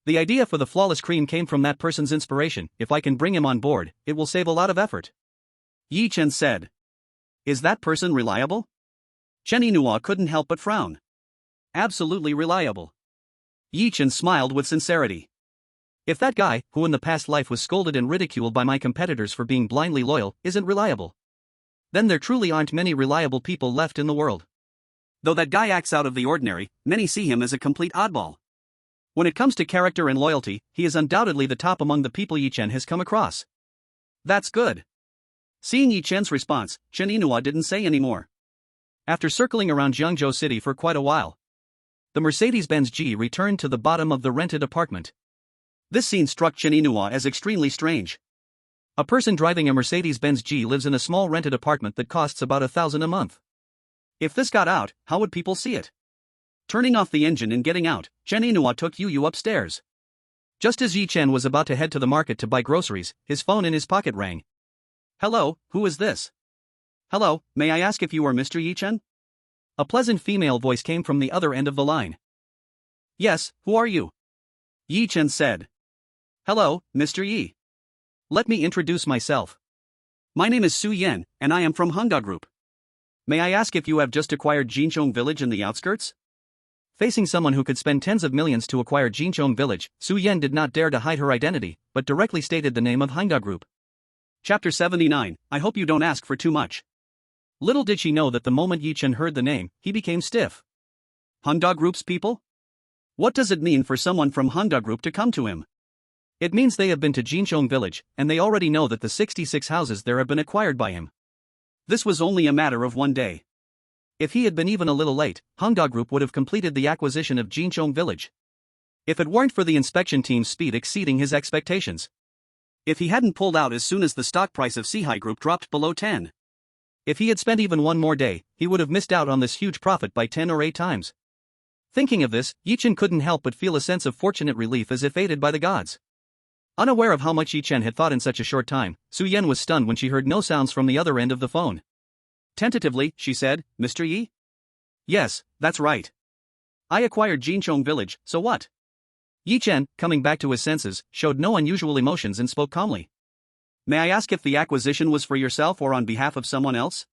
The idea for the Flawless Cream came from that person's inspiration. If I can bring him on board, it will save a lot of effort. Yi Chen said. Is that person reliable? Chen Yinhua couldn't help but frown. Absolutely reliable. Yi Chen smiled with sincerity. If that guy, who in the past life was scolded and ridiculed by my competitors for being blindly loyal, isn't reliable, then there truly aren't many reliable people left in the world. Though that guy acts out of the ordinary, many see him as a complete oddball. When it comes to character and loyalty, he is undoubtedly the top among the people Yi Chen has come across. That's good. Seeing Yi Chen's response, Chen Yinhua didn't say any more. After circling around Jiangzhou City for quite a while, the Mercedes-Benz G returned to the bottom of the rented apartment. This scene struck Chen Yinhua as extremely strange. A person driving a Mercedes-Benz G lives in a small rented apartment that costs about 1,000 a month. If this got out, how would people see it? Turning off the engine and getting out, Chen Yinhua took Yu upstairs. Just as Yi Chen was about to head to the market to buy groceries, his phone in his pocket rang. Hello, who is this? Hello, may I ask if you are Mr. Yi Chen? A pleasant female voice came from the other end of the line. Yes, who are you? Yi Chen said. Hello, Mr. Yi. Let me introduce myself. My name is Su Yan, and I am from Hangda Group. May I ask if you have just acquired Jinchong Village in the outskirts? Facing someone who could spend tens of millions to acquire Jinchong Village, Su Yan did not dare to hide her identity, but directly stated the name of Hangda Group. Chapter 79, I hope you don't ask for too much. Little did she know that the moment Yi Chen heard the name, he became stiff. Hangda Group's people? What does it mean for someone from Hangda Group to come to him? It means they have been to Jinchong Village, and they already know that the 66 houses there have been acquired by him. This was only a matter of one day. If he had been even a little late, Hangda Group would have completed the acquisition of Jinchong Village. If it weren't for the inspection team's speed exceeding his expectations. If he hadn't pulled out as soon as the stock price of Sihai Group dropped below 10. If he had spent even one more day, he would have missed out on this huge profit by 10 or 8 times. Thinking of this, Yi Chen couldn't help but feel a sense of fortunate relief as if aided by the gods. Unaware of how much Yi Chen had thought in such a short time, Su Yan was stunned when she heard no sounds from the other end of the phone. Tentatively, she said, Mr. Yi? Yes, that's right. I acquired Jinchong Village, so what? Yi Chen, coming back to his senses, showed no unusual emotions and spoke calmly. May I ask if the acquisition was for yourself or on behalf of someone else?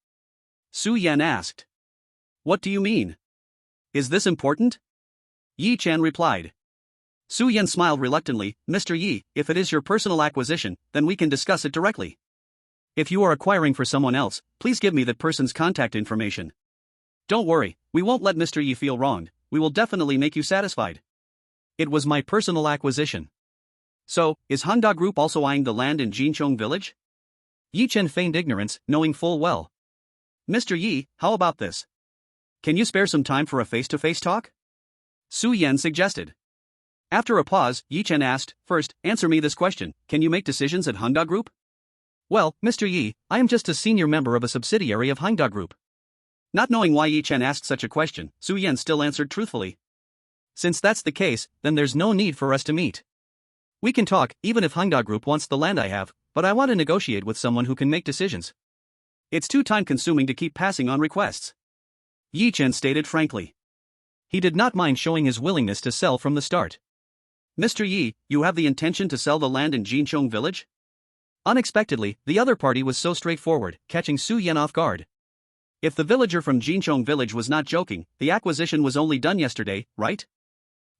Su Yan asked. What do you mean? Is this important? Yi Chen replied. Su Yan smiled reluctantly, Mr. Yi, if it is your personal acquisition, then we can discuss it directly. If you are acquiring for someone else, please give me that person's contact information. Don't worry, we won't let Mr. Yi feel wronged, we will definitely make you satisfied. It was my personal acquisition. So, is Hangda Group also eyeing the land in Jinchong Village? Yi Chen feigned ignorance, knowing full well. Mr. Yi, how about this? Can you spare some time for a face-to-face talk? Su Yan suggested. After a pause, Yi Chen asked, first, answer me this question, can you make decisions at Hangda Group? Well, Mr. Yi, I am just a senior member of a subsidiary of Hangda Group. Not knowing why Yi Chen asked such a question, Su Yan still answered truthfully. Since that's the case, then there's no need for us to meet. We can talk, even if Hangda Group wants the land I have, but I want to negotiate with someone who can make decisions. It's too time-consuming to keep passing on requests. Yi Chen stated frankly. He did not mind showing his willingness to sell from the start. Mr. Yi, you have the intention to sell the land in Jinchong Village? Unexpectedly, the other party was so straightforward, catching Su Yan off guard. If the villager from Jinchong village was not joking, the acquisition was only done yesterday, right?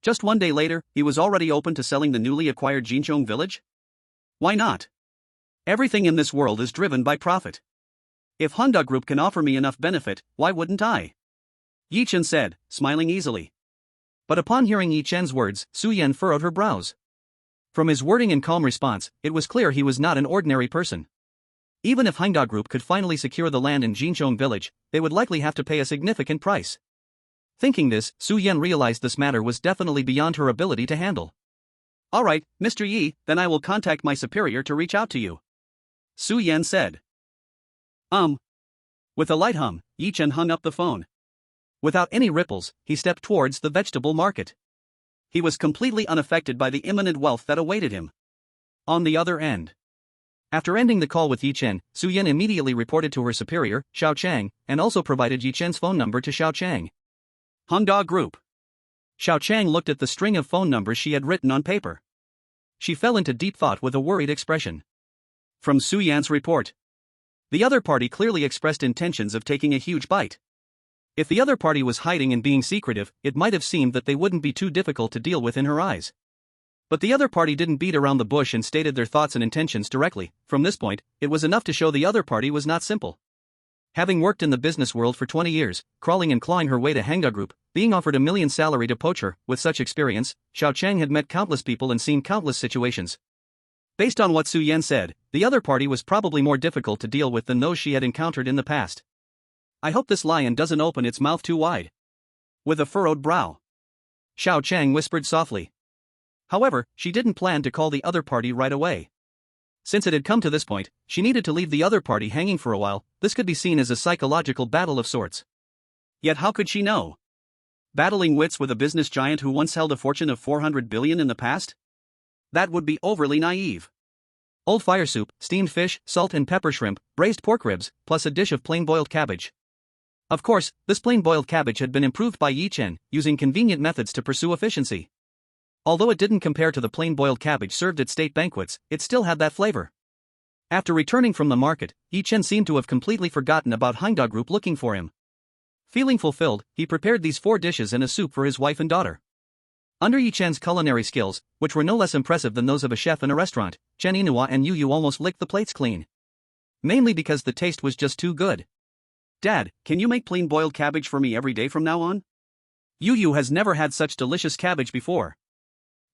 Just one day later, he was already open to selling the newly acquired Jinchong village? Why not? Everything in this world is driven by profit. If Honda Group can offer me enough benefit, why wouldn't I? Yi Chen said, smiling easily. But upon hearing Yi Chen's words, Su Yan furrowed her brows. From his wording and calm response, it was clear he was not an ordinary person. Even if Honda Group could finally secure the land in Jinchong village, they would likely have to pay a significant price. Thinking this, Su Yan realized this matter was definitely beyond her ability to handle. Alright, Mr. Yi, then I will contact my superior to reach out to you. Su Yan said. With a light hum, Yi Chen hung up the phone. Without any ripples, he stepped towards the vegetable market. He was completely unaffected by the imminent wealth that awaited him. On the other end. After ending the call with Yi Chen, Su Yan immediately reported to her superior, Xiao Chang, and also provided Yi Chen's phone number to Xiao Chang. Honda Group. Xiao Chang looked at the string of phone numbers she had written on paper. She fell into deep thought with a worried expression. From Su Yan's report. The other party clearly expressed intentions of taking a huge bite. If the other party was hiding and being secretive, it might have seemed that they wouldn't be too difficult to deal with in her eyes. But the other party didn't beat around the bush and stated their thoughts and intentions directly. From this point, it was enough to show the other party was not simple. Having worked in the business world for 20 years, crawling and clawing her way to Hanga Group, being offered $1 million salary to poach her, with such experience, Xiao Chang had met countless people and seen countless situations. Based on what Su Yan said, the other party was probably more difficult to deal with than those she had encountered in the past. I hope this lion doesn't open its mouth too wide. With a furrowed brow. Xiao Chang whispered softly. However, she didn't plan to call the other party right away. Since it had come to this point, she needed to leave the other party hanging for a while. This could be seen as a psychological battle of sorts. Yet how could she know? Battling wits with a business giant who once held a fortune of 400 billion in the past? That would be overly naive. Old fire soup, steamed fish, salt and pepper shrimp, braised pork ribs, plus a dish of plain boiled cabbage. Of course, this plain boiled cabbage had been improved by Yi Chen, using convenient methods to pursue efficiency. Although it didn't compare to the plain boiled cabbage served at state banquets, it still had that flavor. After returning from the market, Yi Chen seemed to have completely forgotten about Hangda Group looking for him. Feeling fulfilled, he prepared these 4 dishes and a soup for his wife and daughter. Under Yi Chen's culinary skills, which were no less impressive than those of a chef in a restaurant, Chen Inua and Yu Yu almost licked the plates clean. Mainly because the taste was just too good. Dad, can you make plain boiled cabbage for me every day from now on? Yu Yu has never had such delicious cabbage before.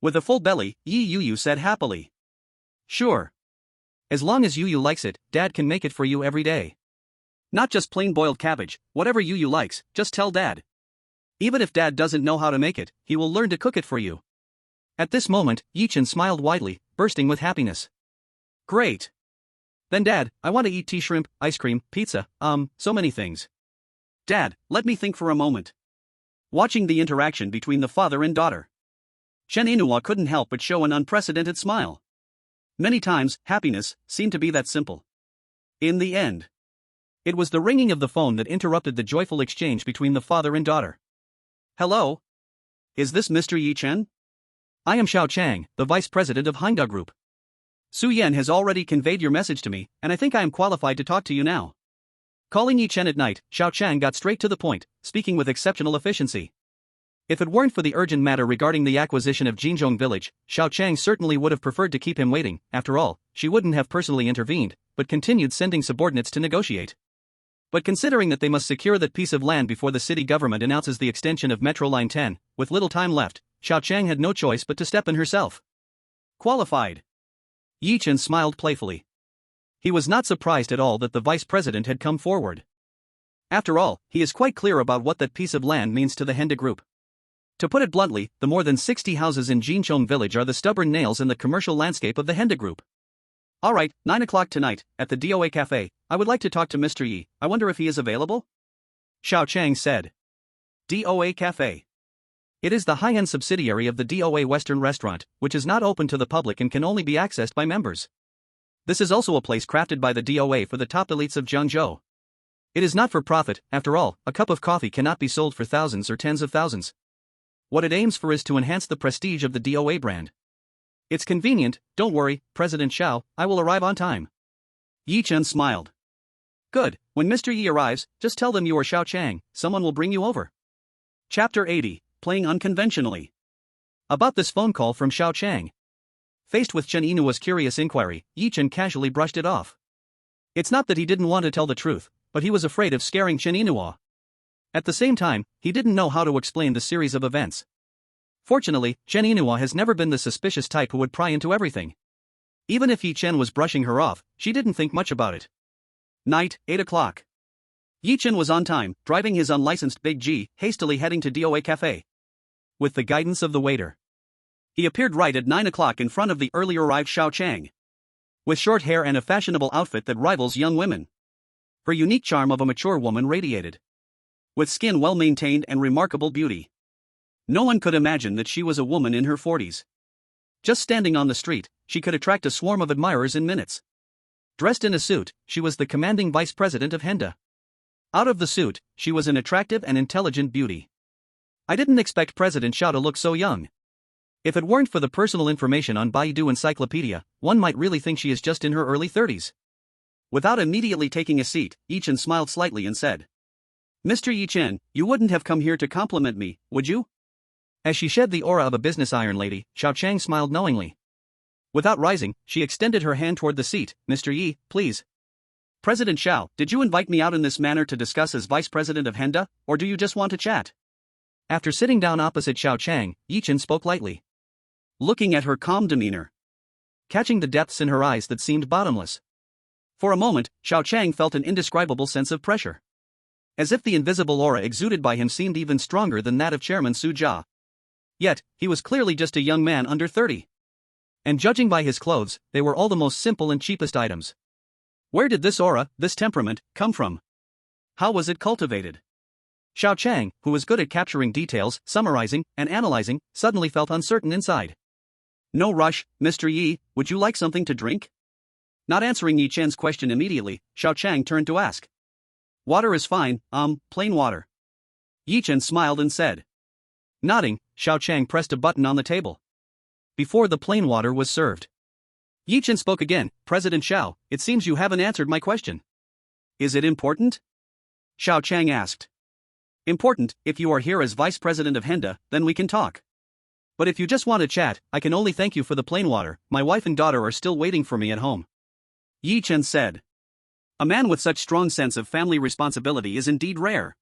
With a full belly, Yu Yu said happily. Sure. As long as Yu Yu likes it, Dad can make it for you every day. Not just plain boiled cabbage, whatever Yu Yu likes, just tell Dad. Even if Dad doesn't know how to make it, he will learn to cook it for you. At this moment, Yi Chen smiled widely, bursting with happiness. Great. Then Dad, I want to eat tea, shrimp, ice cream, pizza, so many things. Dad, let me think for a moment. Watching the interaction between the father and daughter, Chen Inua couldn't help but show an unprecedented smile. Many times, happiness seemed to be that simple. In the end, it was the ringing of the phone that interrupted the joyful exchange between the father and daughter. Hello? Is this Mr. Yi Chen? I am Xiao Chang, the vice president of Hangda Group. Su Yan has already conveyed your message to me, and I think I am qualified to talk to you now. Calling Yi Chen at night, Xiao Chang got straight to the point, speaking with exceptional efficiency. If it weren't for the urgent matter regarding the acquisition of Jinzhong village, Xiao Chang certainly would have preferred to keep him waiting. After all, she wouldn't have personally intervened, but continued sending subordinates to negotiate. But considering that they must secure that piece of land before the city government announces the extension of Metro Line 10, with little time left, Xiao Chang had no choice but to step in herself. Qualified. Yi Chen smiled playfully. He was not surprised at all that the vice president had come forward. After all, he is quite clear about what that piece of land means to the Henda Group. To put it bluntly, the more than 60 houses in Jinchong village are the stubborn nails in the commercial landscape of the Henda Group. Alright, 9 o'clock tonight, at the DOA Cafe, I would like to talk to Mr. Yi. I wonder if he is available? Xiao Chang said. DOA Cafe. It is the high-end subsidiary of the DOA Western Restaurant, which is not open to the public and can only be accessed by members. This is also a place crafted by the DOA for the top elites of Jiangzhou. It is not for profit, after all, a cup of coffee cannot be sold for thousands or tens of thousands. What it aims for is to enhance the prestige of the DOA brand. It's convenient, don't worry, President Xiao, I will arrive on time. Yi Chen smiled. Good, when Mr. Yi arrives, just tell them you are Xiao Chang, someone will bring you over. Chapter 80, Playing Unconventionally. About this phone call from Xiao Chang. Faced with Chen Yinua's curious inquiry, Yi Chen casually brushed it off. It's not that he didn't want to tell the truth, but he was afraid of scaring Chen Yinua. At the same time, he didn't know how to explain the series of events. Fortunately, Chen Yinua has never been the suspicious type who would pry into everything. Even if Yi Chen was brushing her off, she didn't think much about it. Night, 8 o'clock. Yi Chen was on time, driving his unlicensed Big G, hastily heading to DOA Cafe. With the guidance of the waiter, he appeared right at 9 o'clock in front of the earlier arrived Xiao Chang. With short hair and a fashionable outfit that rivals young women. Her unique charm of a mature woman radiated. With skin well maintained and remarkable beauty. No one could imagine that she was a woman in her 40s. Just standing on the street, she could attract a swarm of admirers in minutes. Dressed in a suit, she was the commanding vice president of Henda. Out of the suit, she was an attractive and intelligent beauty. I didn't expect President Xiao to look so young. If it weren't for the personal information on Baidu Encyclopedia, one might really think she is just in her early 30s. Without immediately taking a seat, Yi Chen smiled slightly and said, Mr. Yi Chen, you wouldn't have come here to compliment me, would you? As she shed the aura of a business iron lady, Xiao Chang smiled knowingly. Without rising, she extended her hand toward the seat. Mr. Yi, please. President Xiao, did you invite me out in this manner to discuss as vice president of Henda, or do you just want to chat? After sitting down opposite Xiao Chang, Yi Chen spoke lightly. Looking at her calm demeanor. Catching the depths in her eyes that seemed bottomless. For a moment, Xiao Chang felt an indescribable sense of pressure. As if the invisible aura exuded by him seemed even stronger than that of Chairman Su Jia. Yet, he was clearly just a young man under 30. And judging by his clothes, they were all the most simple and cheapest items. Where did this aura, this temperament, come from? How was it cultivated? Xiao Chang, who was good at capturing details, summarizing, and analyzing, suddenly felt uncertain inside. No rush, Mr. Yi, would you like something to drink? Not answering Yi Chen's question immediately, Xiao Chang turned to ask. Water is fine, plain water. Yi Chen smiled and said. Nodding, Xiao Chang pressed a button on the table. Before the plain water was served, Yi Chen spoke again. President Xiao, it seems you haven't answered my question. Is it important? Xiao Chang asked. Important, if you are here as vice president of Henda, then we can talk. But if you just want to chat, I can only thank you for the plain water. My wife and daughter are still waiting for me at home. Yi Chen said. A man with such strong sense of family responsibility is indeed rare.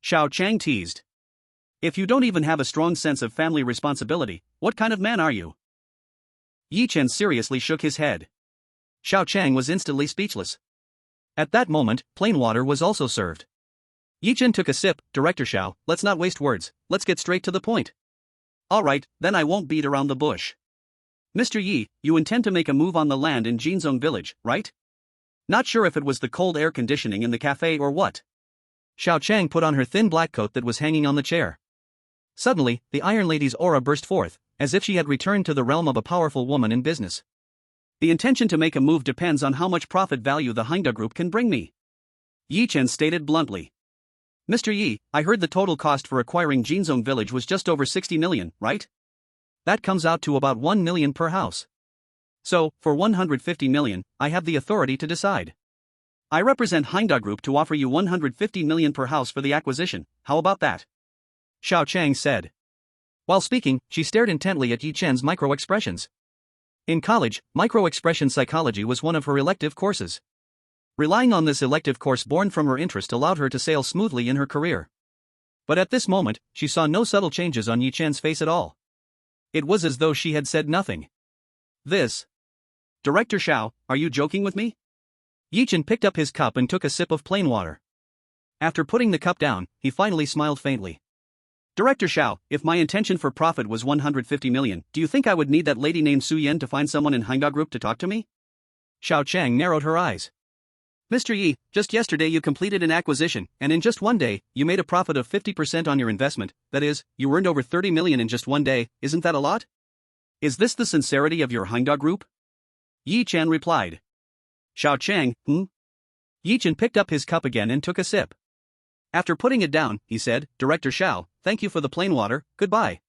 Xiao Chang teased. If you don't even have a strong sense of family responsibility, what kind of man are you? Yi Chen seriously shook his head. Xiao Chang was instantly speechless. At that moment, plain water was also served. Yi Chen took a sip. Director Xiao, let's not waste words, let's get straight to the point. Alright, then I won't beat around the bush. Mr. Yi, you intend to make a move on the land in Jinzong village, right? Not sure if it was the cold air conditioning in the cafe or what. Xiao Chang put on her thin black coat that was hanging on the chair. Suddenly, the Iron Lady's aura burst forth, as if she had returned to the realm of a powerful woman in business. The intention to make a move depends on how much profit value the Hynda Group can bring me. Yi Chen stated bluntly. Mr. Yi, I heard the total cost for acquiring Jinzong village was just over 60 million, right? That comes out to about 1 million per house. So, for 150 million, I have the authority to decide. I represent Hynda Group to offer you 150 million per house for the acquisition. How about that? Xiao Chang said. While speaking, she stared intently at Yi Chen's micro-expressions. In college, micro-expression psychology was one of her elective courses. Relying on this elective course born from her interest allowed her to sail smoothly in her career. But at this moment, she saw no subtle changes on Yi Chen's face at all. It was as though she had said nothing. This. Director Xiao, are you joking with me? Yi Chen picked up his cup and took a sip of plain water. After putting the cup down, he finally smiled faintly. Director Xiao, if my intention for profit was 150 million, do you think I would need that lady named Su Yan to find someone in Hynda Group to talk to me? Xiao Chang narrowed her eyes. Mr. Yi, just yesterday you completed an acquisition, and in just one day, you made a profit of 50% on your investment. That is, you earned over 30 million in just one day. Isn't that a lot? Is this the sincerity of your Hynda Group? Yi Chen replied. Xiao Chang, Yi Chen picked up his cup again and took a sip. After putting it down, he said, Director Xiao, thank you for the plain water, goodbye.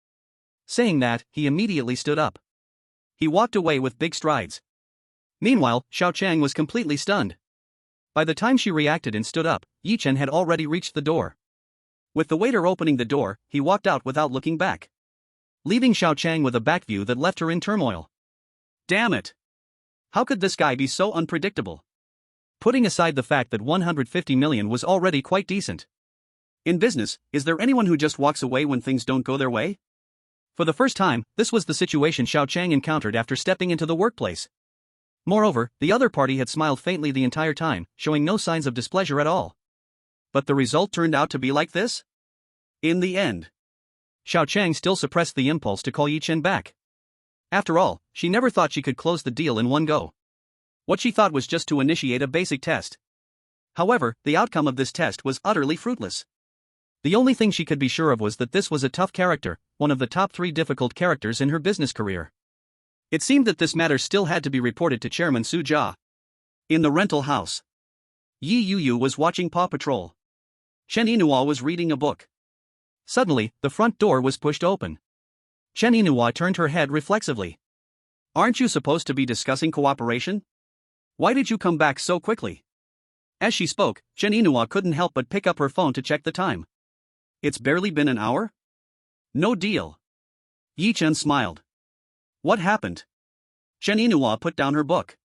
Saying that, he immediately stood up. He walked away with big strides. Meanwhile, Xiao Chang was completely stunned. By the time she reacted and stood up, Yi Chen had already reached the door. With the waiter opening the door, he walked out without looking back, leaving Xiao Chang with a back view that left her in turmoil. Damn it! How could this guy be so unpredictable? Putting aside the fact that 150 million was already quite decent. In business, is there anyone who just walks away when things don't go their way? For the first time, this was the situation Xiao Chang encountered after stepping into the workplace. Moreover, the other party had smiled faintly the entire time, showing no signs of displeasure at all. But the result turned out to be like this? In the end, Xiao Chang still suppressed the impulse to call Yi Chen back. After all, she never thought she could close the deal in one go. What she thought was just to initiate a basic test. However, the outcome of this test was utterly fruitless. The only thing she could be sure of was that this was a tough character, one of the top 3 difficult characters in her business career. It seemed that this matter still had to be reported to Chairman Su Jia. In the rental house, Yi Yuyu was watching Paw Patrol. Chen Yinhua was reading a book. Suddenly, the front door was pushed open. Chen Yinhua turned her head reflexively. Aren't you supposed to be discussing cooperation? Why did you come back so quickly? As she spoke, Chen Yinhua couldn't help but pick up her phone to check the time. It's barely been an hour? No deal. Yi Chen smiled. What happened? Chen Yinhua put down her book.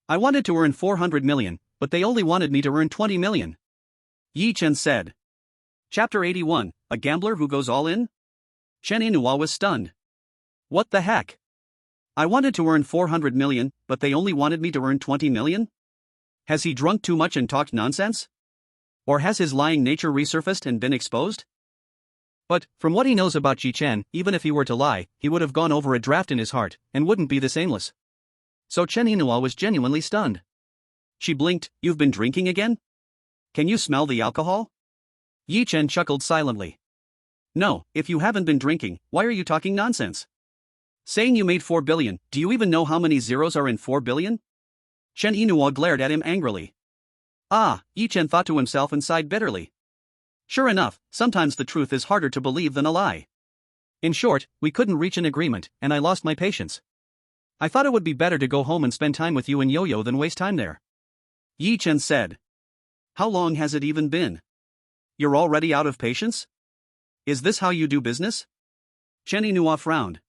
I wanted to earn 400 million, but they only wanted me to earn 20 million. Yi Chen said. Chapter 81, A Gambler Who Goes All In? Chen Yinhua was stunned. What the heck? I wanted to earn 400 million, but they only wanted me to earn 20 million? Has he drunk too much and talked nonsense? Or has his lying nature resurfaced and been exposed? But, from what he knows about Yi Chen, even if he were to lie, he would have gone over a draft in his heart, and wouldn't be this aimless. So Chen Yinhua was genuinely stunned. She blinked. You've been drinking again? Can you smell the alcohol? Yi Chen chuckled silently. No, if you haven't been drinking, why are you talking nonsense? Saying you made 4 billion, do you even know how many zeros are in 4 billion? Chen Yinhua glared at him angrily. Ah, Yi Chen thought to himself and sighed bitterly. Sure enough, sometimes the truth is harder to believe than a lie. In short, we couldn't reach an agreement, and I lost my patience. I thought it would be better to go home and spend time with you and Yo-Yo than waste time there. Yi Chen said. How long has it even been? You're already out of patience? Is this how you do business? Chen Yinhua frowned.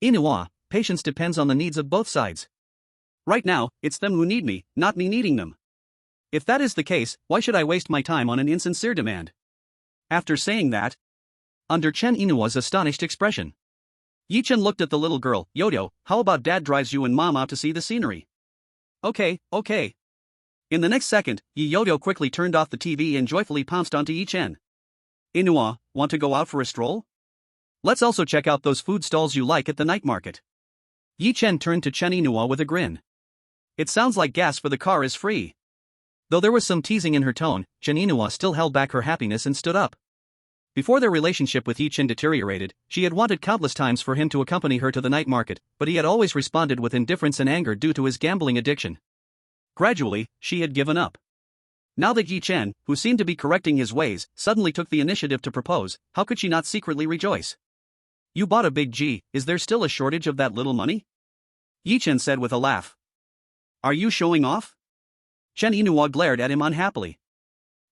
Yinhua, patience depends on the needs of both sides. Right now, it's them who need me, not me needing them. If that is the case, why should I waste my time on an insincere demand? After saying that, under Chen Yinhua's astonished expression, Yi Chen looked at the little girl. Yo-Yo, how about dad drives you and mom out to see the scenery? Okay. In the next second, Yo-Yo quickly turned off the TV and joyfully pounced onto Yi Chen. Yinhua, want to go out for a stroll? Let's also check out those food stalls you like at the night market. Yi Chen turned to Chen Yinhua with a grin. It sounds like gas for the car is free. Though there was some teasing in her tone, Chen Yinhua still held back her happiness and stood up. Before their relationship with Yi Chen deteriorated, she had wanted countless times for him to accompany her to the night market, but he had always responded with indifference and anger due to his gambling addiction. Gradually, she had given up. Now that Yi Chen, who seemed to be correcting his ways, suddenly took the initiative to propose, how could she not secretly rejoice? You bought a big G, is there still a shortage of that little money? Yi Chen said with a laugh. Are you showing off? Chen Yinhua glared at him unhappily.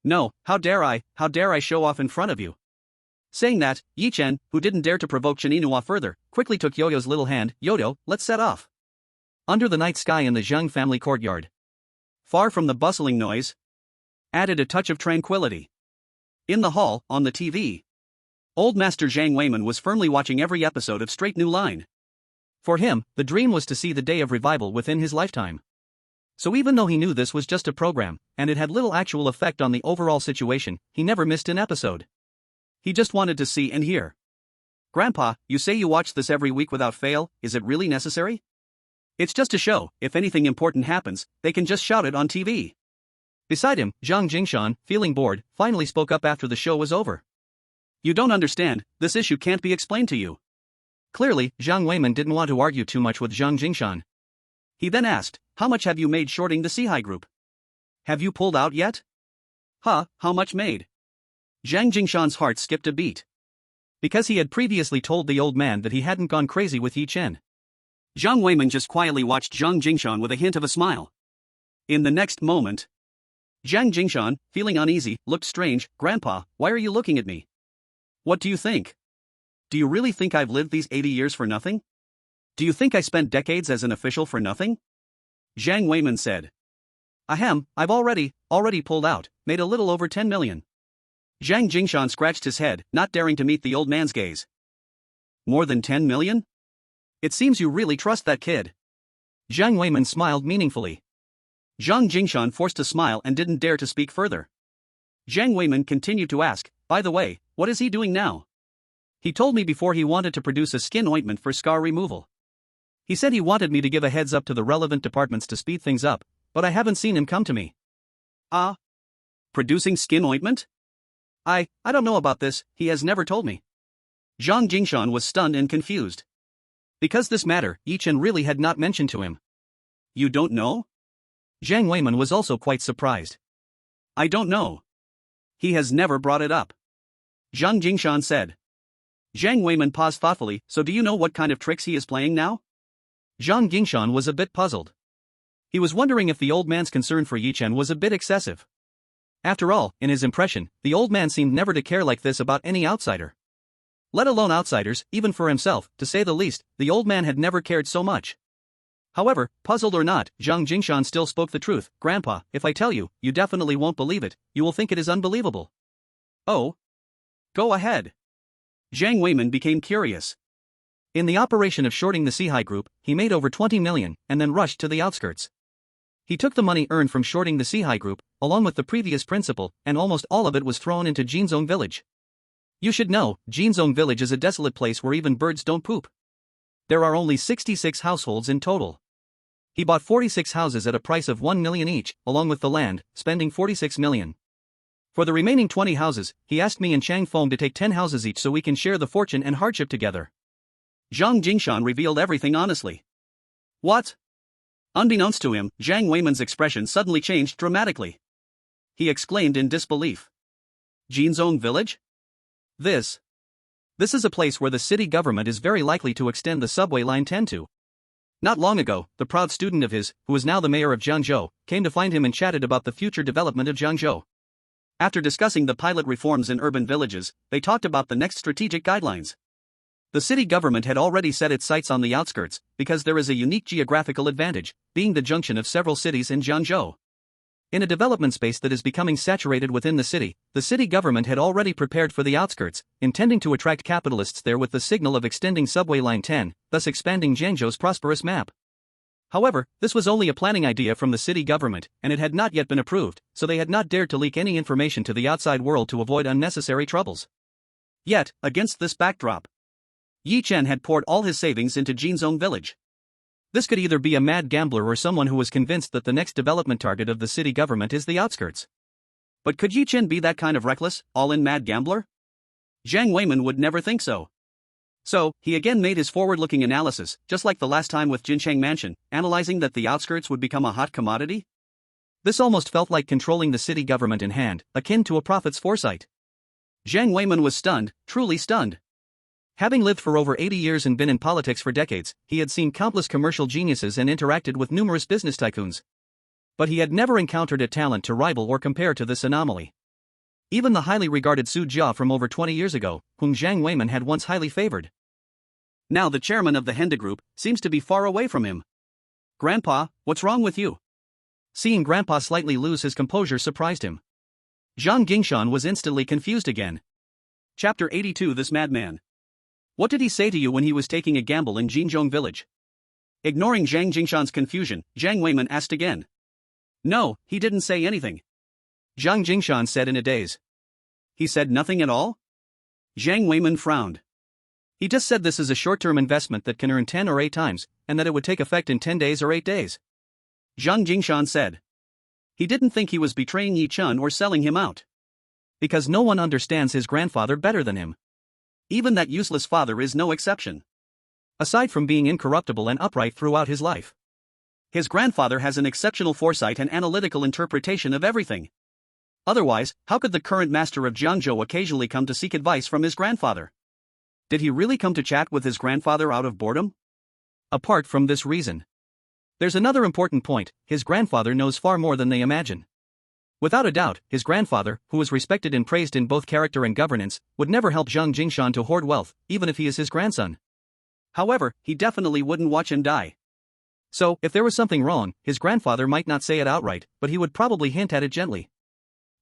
No, how dare I show off in front of you? Saying that, Yi Chen, who didn't dare to provoke Chen Yinhua further, quickly took Yo-Yo's little hand. Yo-Yo, let's set off. Under the night sky in the Zheng family courtyard, far from the bustling noise, added a touch of tranquility. In the hall, on the TV, old Master Zhang Weiman was firmly watching every episode of Straight New Line. For him, the dream was to see the day of revival within his lifetime. So even though he knew this was just a program, and it had little actual effect on the overall situation, he never missed an episode. He just wanted to see and hear. Grandpa, you say you watch this every week without fail, is it really necessary? It's just a show, if anything important happens, they can just shout it on TV. Beside him, Zhang Jingshan, feeling bored, finally spoke up after the show was over. You don't understand, this issue can't be explained to you. Clearly, Zhang Weiman didn't want to argue too much with Zhang Jingshan. He then asked, how much have you made shorting the Sihai Group? Have you pulled out yet? How much made? Zhang Jingshan's heart skipped a beat. Because he had previously told the old man that he hadn't gone crazy with Yi Chen. Jiang Weiman just quietly watched Zhang Jingshan with a hint of a smile. In the next moment, Zhang Jingshan, feeling uneasy, looked strange. Grandpa, why are you looking at me? What do you think? Do you really think I've lived these 80 years for nothing? Do you think I spent decades as an official for nothing? Zhang Weiman said. Ahem, I've already pulled out, made a little over 10 million. Zhang Jingshan scratched his head, not daring to meet the old man's gaze. More than 10 million? It seems you really trust that kid. Zhang Weiman smiled meaningfully. Zhang Jingshan forced a smile and didn't dare to speak further. Zhang Weiman continued to ask, by the way, what is he doing now? He told me before he wanted to produce a skin ointment for scar removal. He said he wanted me to give a heads up to the relevant departments to speed things up, but I haven't seen him come to me. Ah? Producing skin ointment? I don't know about this, he has never told me. Zhang Jingshan was stunned and confused. Because this matter, Yi Chen really had not mentioned to him. You don't know? Zhang Weiman was also quite surprised. I don't know. He has never brought it up. Zhang Jingshan said. Zhang Weiman paused thoughtfully. So do you know what kind of tricks he is playing now? Zhang Jingshan was a bit puzzled. He was wondering if the old man's concern for Yi Chen was a bit excessive. After all, in his impression, the old man seemed never to care like this about any outsider. Let alone outsiders, even for himself, to say the least, the old man had never cared so much. However, puzzled or not, Zhang Jingshan still spoke the truth. Grandpa, if I tell you, you definitely won't believe it, you will think it is unbelievable. Oh? Go ahead. Zhang Weiman became curious. In the operation of shorting the Sihai Group, he made over 20 million, and then rushed to the outskirts. He took the money earned from shorting the Sihai Group, along with the previous principal, and almost all of it was thrown into Jinzong Village. You should know, Jinzong Village is a desolate place where even birds don't poop. There are only 66 households in total. He bought 46 houses at a price of 1 million each, along with the land, spending 46 million. For the remaining 20 houses, he asked me and Chang Feng to take 10 houses each so we can share the fortune and hardship together. Zhang Jingshan revealed everything honestly. What? Unbeknownst to him, Zhang Weiman's expression suddenly changed dramatically. He exclaimed in disbelief. Jinzong Village? This is a place where the city government is very likely to extend the subway line 10 to. Not long ago, the proud student of his, who is now the mayor of Jiangzhou, came to find him and chatted about the future development of Jiangzhou. After discussing the pilot reforms in urban villages, they talked about the next strategic guidelines. The city government had already set its sights on the outskirts, because there is a unique geographical advantage, being the junction of several cities in Jiangzhou. In a development space that is becoming saturated within the city government had already prepared for the outskirts, intending to attract capitalists there with the signal of extending subway line 10, thus expanding Jiangzhou's prosperous map. However, this was only a planning idea from the city government, and it had not yet been approved, so they had not dared to leak any information to the outside world to avoid unnecessary troubles. Yet, against this backdrop, Yi Chen had poured all his savings into Jinzong Village. This could either be a mad gambler or someone who was convinced that the next development target of the city government is the outskirts. But could Yi Chen be that kind of reckless, all-in mad gambler? Zhang Weiman would never think so. So, he again made his forward-looking analysis, just like the last time with Jincheng Mansion, analyzing that the outskirts would become a hot commodity. This almost felt like controlling the city government in hand, akin to a prophet's foresight. Zhang Weiman was stunned, truly stunned. Having lived for over 80 years and been in politics for decades, he had seen countless commercial geniuses and interacted with numerous business tycoons. But he had never encountered a talent to rival or compare to this anomaly. Even the highly regarded Su Jia from over 20 years ago, whom Zhang Weiman had once highly favored. Now the chairman of the Henda Group seems to be far away from him. Grandpa, what's wrong with you? Seeing Grandpa slightly lose his composure surprised him. Zhang Jingshan was instantly confused again. Chapter 82 This Madman. What did he say to you when he was taking a gamble in Jinzhong Village? Ignoring Zhang Jingshan's confusion, Zhang Weiman asked again. No, he didn't say anything. Zhang Jingshan said in a daze. He said nothing at all? Zhang Weiman frowned. He just said this is a short-term investment that can earn 10 or 8 times, and that it would take effect in 10 days or 8 days. Zhang Jingshan said. He didn't think he was betraying Yi Chen or selling him out. Because no one understands his grandfather better than him. Even that useless father is no exception. Aside from being incorruptible and upright throughout his life, his grandfather has an exceptional foresight and analytical interpretation of everything. Otherwise, how could the current master of Jiangzhou occasionally come to seek advice from his grandfather? Did he really come to chat with his grandfather out of boredom? Apart from this reason, there's another important point: his grandfather knows far more than they imagine. Without a doubt, his grandfather, who was respected and praised in both character and governance, would never help Zhang Jingshan to hoard wealth, even if he is his grandson. However, he definitely wouldn't watch him die. So, if there was something wrong, his grandfather might not say it outright, but he would probably hint at it gently.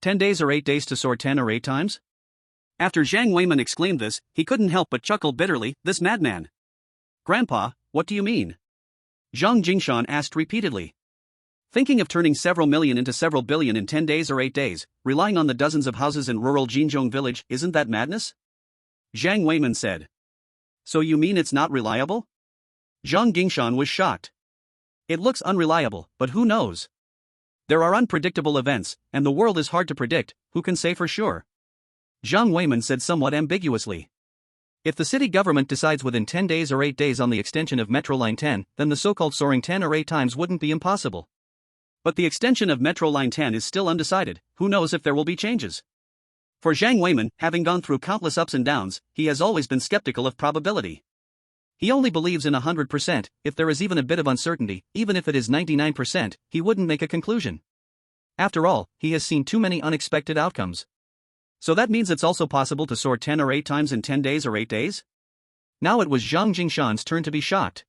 10 days or 8 days to soar 10 or 8 times? After Zhang Weiman exclaimed this, he couldn't help but chuckle bitterly. This madman. Grandpa, what do you mean? Zhang Jingshan asked repeatedly. Thinking of turning several million into several billion in 10 days or 8 days, relying on the dozens of houses in rural Jinzhong village, isn't that madness? Zhang Weiman said. So you mean it's not reliable? Zhang Jingshan was shocked. It looks unreliable, but who knows? There are unpredictable events, and the world is hard to predict, who can say for sure? Zhang Weiman said somewhat ambiguously. If the city government decides within 10 days or 8 days on the extension of Metro Line 10, then the so-called soaring 10 or 8 times wouldn't be impossible. But the extension of Metro Line 10 is still undecided, who knows if there will be changes. For Zhang Weiman, having gone through countless ups and downs, he has always been skeptical of probability. He only believes in 100%, if there is even a bit of uncertainty, even if it is 99%, he wouldn't make a conclusion. After all, he has seen too many unexpected outcomes. So that means it's also possible to soar 10 or 8 times in 10 days or 8 days? Now it was Zhang Jingshan's turn to be shocked.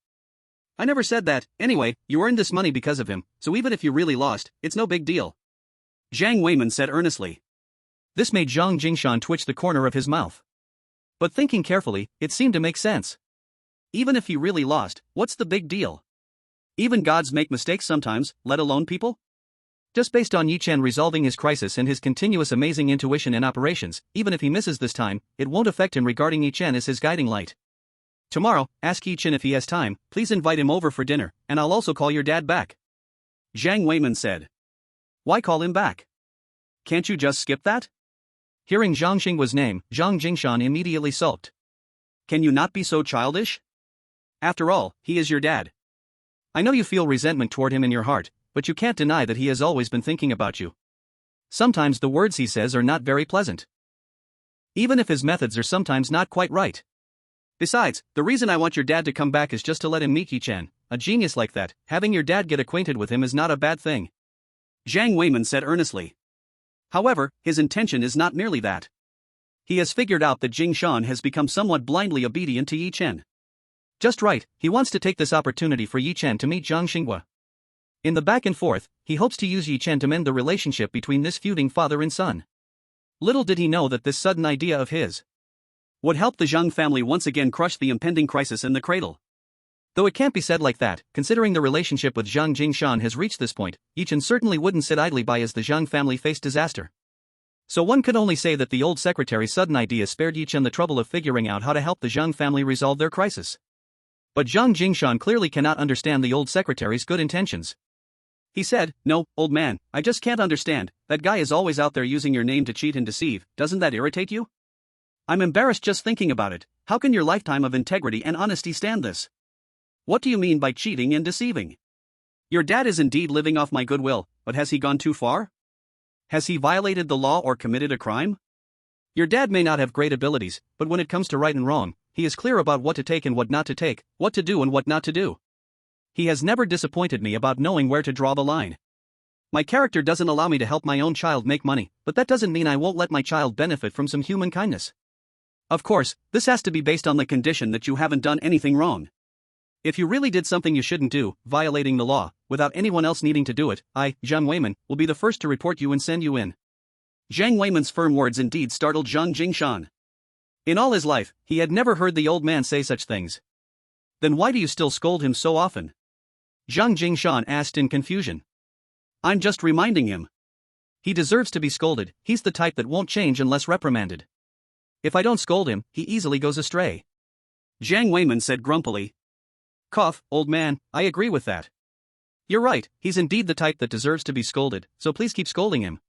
I never said that. Anyway, you earned this money because of him, so even if you really lost, it's no big deal. Zhang Weiman said earnestly. This made Zhang Jingshan twitch the corner of his mouth. But thinking carefully, it seemed to make sense. Even if he really lost, what's the big deal? Even gods make mistakes sometimes, let alone people? Just based on Yi Chen resolving his crisis and his continuous amazing intuition and operations, even if he misses this time, it won't affect him regarding Yi Chen as his guiding light. Tomorrow, ask Yi Chen if he has time, please invite him over for dinner, and I'll also call your dad back. Zhang Weiman said. Why call him back? Can't you just skip that? Hearing Zhang Xinghua's name, Zhang Jingshan immediately sulked. Can you not be so childish? After all, he is your dad. I know you feel resentment toward him in your heart, but you can't deny that he has always been thinking about you. Sometimes the words he says are not very pleasant. Even if his methods are sometimes not quite right. Besides, the reason I want your dad to come back is just to let him meet Yi Chen, a genius like that. Having your dad get acquainted with him is not a bad thing. Zhang Weiman said earnestly. However, his intention is not merely that. He has figured out that Jingshan has become somewhat blindly obedient to Yi Chen. Just right, he wants to take this opportunity for Yi Chen to meet Zhang Xinghua. In the back and forth, he hopes to use Yi Chen to mend the relationship between this feuding father and son. Little did he know that this sudden idea of his would help the Zhang family once again crush the impending crisis in the cradle. Though it can't be said like that, considering the relationship with Zhang Jingshan has reached this point, Yi Chen certainly wouldn't sit idly by as the Zhang family faced disaster. So one could only say that the old secretary's sudden idea spared Yi Chen the trouble of figuring out how to help the Zhang family resolve their crisis. But Zhang Jingshan clearly cannot understand the old secretary's good intentions. He said, "No, old man, I just can't understand, that guy is always out there using your name to cheat and deceive, doesn't that irritate you? I'm embarrassed just thinking about it. How can your lifetime of integrity and honesty stand this? What do you mean by cheating and deceiving? Your dad is indeed living off my goodwill, but has he gone too far? Has he violated the law or committed a crime? Your dad may not have great abilities, but when it comes to right and wrong, he is clear about what to take and what not to take, what to do and what not to do. He has never disappointed me about knowing where to draw the line. My character doesn't allow me to help my own child make money, but that doesn't mean I won't let my child benefit from some human kindness. Of course, this has to be based on the condition that you haven't done anything wrong. If you really did something you shouldn't do, violating the law, without anyone else needing to do it, I, Zhang Weiman, will be the first to report you and send you in." Zhang Weiman's firm words indeed startled Zhang Jingshan. In all his life, he had never heard the old man say such things. Then why do you still scold him so often? Zhang Jingshan asked in confusion. I'm just reminding him. He deserves to be scolded, he's the type that won't change unless reprimanded. If I don't scold him, he easily goes astray. Zhang Weiman said grumpily. Cough, old man, I agree with that. You're right, he's indeed the type that deserves to be scolded, so please keep scolding him.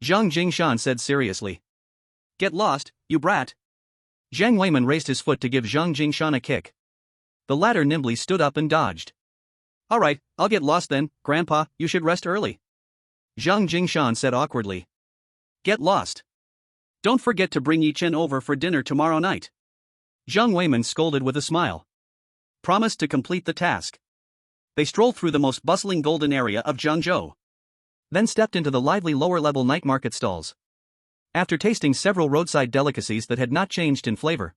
Zhang Jingshan said seriously. Get lost, you brat. Zhang Weiman raised his foot to give Zhang Jingshan a kick. The latter nimbly stood up and dodged. Alright, I'll get lost then, Grandpa, you should rest early. Zhang Jingshan said awkwardly. Get lost. Don't forget to bring Yi Chen over for dinner tomorrow night. Zhang Weiman scolded with a smile. promised to complete the task. They strolled through the most bustling golden area of Zhengzhou, then stepped into the lively lower-level night market stalls. After tasting several roadside delicacies that had not changed in flavor,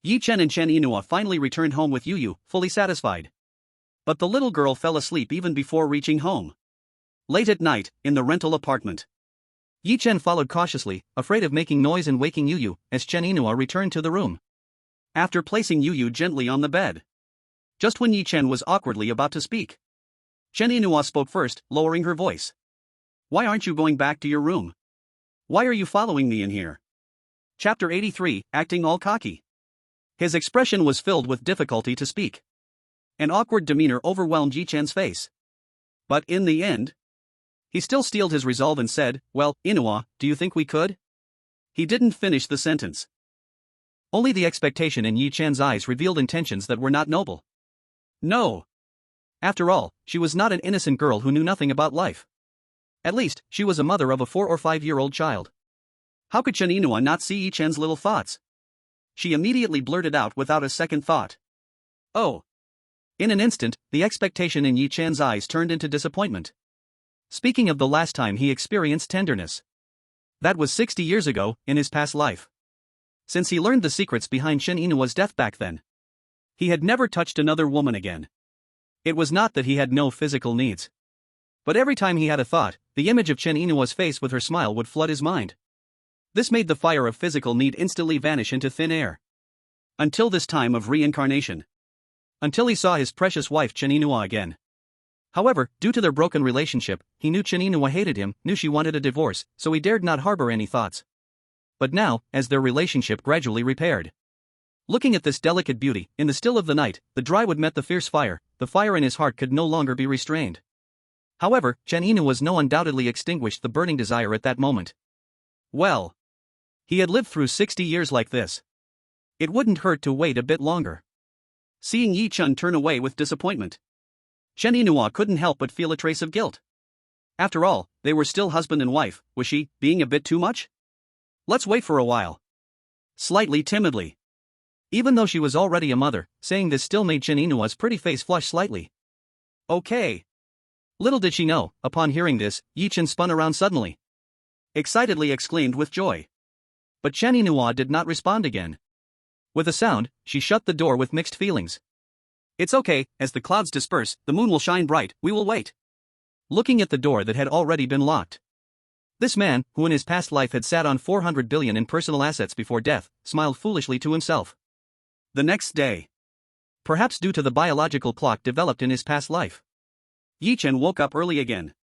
Yi Chen and Chen Yinhua finally returned home with Yu Yu, fully satisfied. But the little girl fell asleep even before reaching home. Late at night, in the rental apartment, Yi Chen followed cautiously, afraid of making noise and waking Yu Yu, as Chen Yinhua returned to the room. After placing Yu Yu gently on the bed, just when Yi Chen was awkwardly about to speak, Chen Yinhua spoke first, lowering her voice. Why aren't you going back to your room? Why are you following me in here? Chapter 83, Acting All Cocky. His expression was filled with difficulty to speak. An awkward demeanor overwhelmed Yi Chen's face. But in the end, he still steeled his resolve and said, well, Yinhua, do you think we could? He didn't finish the sentence. Only the expectation in Yi Chen's eyes revealed intentions that were not noble. No. After all, she was not an innocent girl who knew nothing about life. At least, she was a mother of a 4 or 5-year-old child. How could Chen Yinhua not see Yi Chen's little thoughts? She immediately blurted out without a second thought. Oh. In an instant, the expectation in Yi Chen's eyes turned into disappointment. Speaking of the last time he experienced tenderness, that was 60 years ago, in his past life. Since he learned the secrets behind Chen Yinhua's death back then, he had never touched another woman again. It was not that he had no physical needs. But every time he had a thought, the image of Chen Yinhua's face with her smile would flood his mind. This made the fire of physical need instantly vanish into thin air. Until this time of reincarnation. Until he saw his precious wife Chen Yinhua again. However, due to their broken relationship, he knew Chen Yinhua hated him, knew she wanted a divorce, so he dared not harbor any thoughts. But now, as their relationship gradually repaired, looking at this delicate beauty, in the still of the night, the dry wood met the fierce fire, the fire in his heart could no longer be restrained. However, Chen Yinhua's no undoubtedly extinguished the burning desire at that moment. Well, he had lived through 60 years like this. It wouldn't hurt to wait a bit longer. Seeing Yi Chen turn away with disappointment, Chen Yinhua couldn't help but feel a trace of guilt. After all, they were still husband and wife. Was she being a bit too much? Let's wait for a while. Slightly timidly. Even though she was already a mother, saying this still made Chen Yinhua's pretty face flush slightly. Okay. Little did she know, upon hearing this, Yi Chen spun around suddenly. Excitedly exclaimed with joy. But Chen Yinhua did not respond again. With a sound, she shut the door with mixed feelings. It's okay, as the clouds disperse, the moon will shine bright, we will wait. Looking at the door that had already been locked. This man, who in his past life had sat on 400 billion in personal assets before death, smiled foolishly to himself. The next day, perhaps due to the biological clock developed in his past life, Yi Chen woke up early again.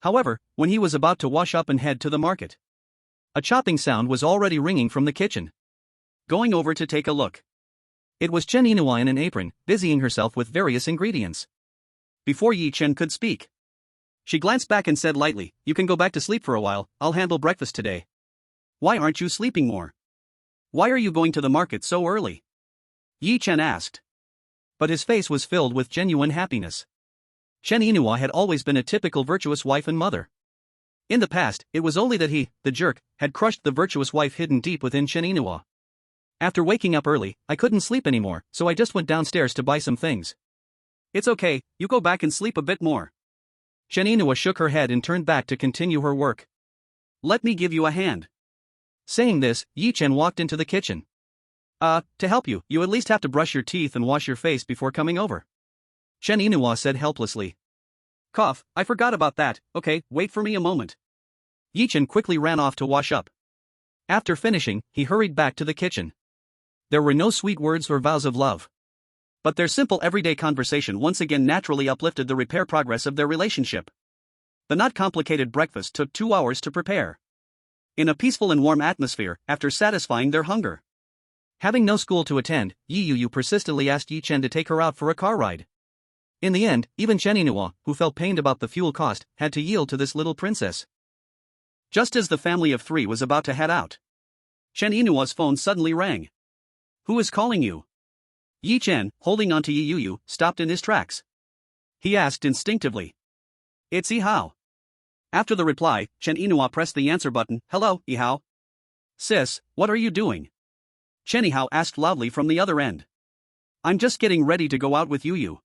However, when he was about to wash up and head to the market, a chopping sound was already ringing from the kitchen. Going over to take a look, it was Chen Yinhua in an apron, busying herself with various ingredients. Before Yi Chen could speak, she glanced back and said lightly, you can go back to sleep for a while, I'll handle breakfast today. Why aren't you sleeping more? Why are you going to the market so early? Yi Chen asked. But his face was filled with genuine happiness. Chen Yinhua had always been a typical virtuous wife and mother. In the past, it was only that he, the jerk, had crushed the virtuous wife hidden deep within Chen Yinhua. After waking up early, I couldn't sleep anymore, so I just went downstairs to buy some things. It's okay, you go back and sleep a bit more. Chen Yinhua shook her head and turned back to continue her work. Let me give you a hand. Saying this, Yi Chen walked into the kitchen. To help you, you at least have to brush your teeth and wash your face before coming over. Chen Yinhua said helplessly. Cough, I forgot about that, okay, wait for me a moment. Yi Chen quickly ran off to wash up. After finishing, he hurried back to the kitchen. There were no sweet words or vows of love. But their simple everyday conversation once again naturally uplifted the repair progress of their relationship. The not complicated breakfast took 2 hours to prepare. In a peaceful and warm atmosphere, after satisfying their hunger. Having no school to attend, Yi Yu persistently asked Yi Chen to take her out for a car ride. In the end, even Chen Yinhua, who felt pained about the fuel cost, had to yield to this little princess. Just as the family of 3 was about to head out, Chen Yinhua's phone suddenly rang. Who is calling you? Yi Chen, holding on to Yi Yu, stopped in his tracks. He asked instinctively. It's Yi Hao. After the reply, Chen Yinhua pressed the answer button. Hello, Yi Hao. Sis, what are you doing? Chen Yi Hao asked loudly from the other end. I'm just getting ready to go out with Yu.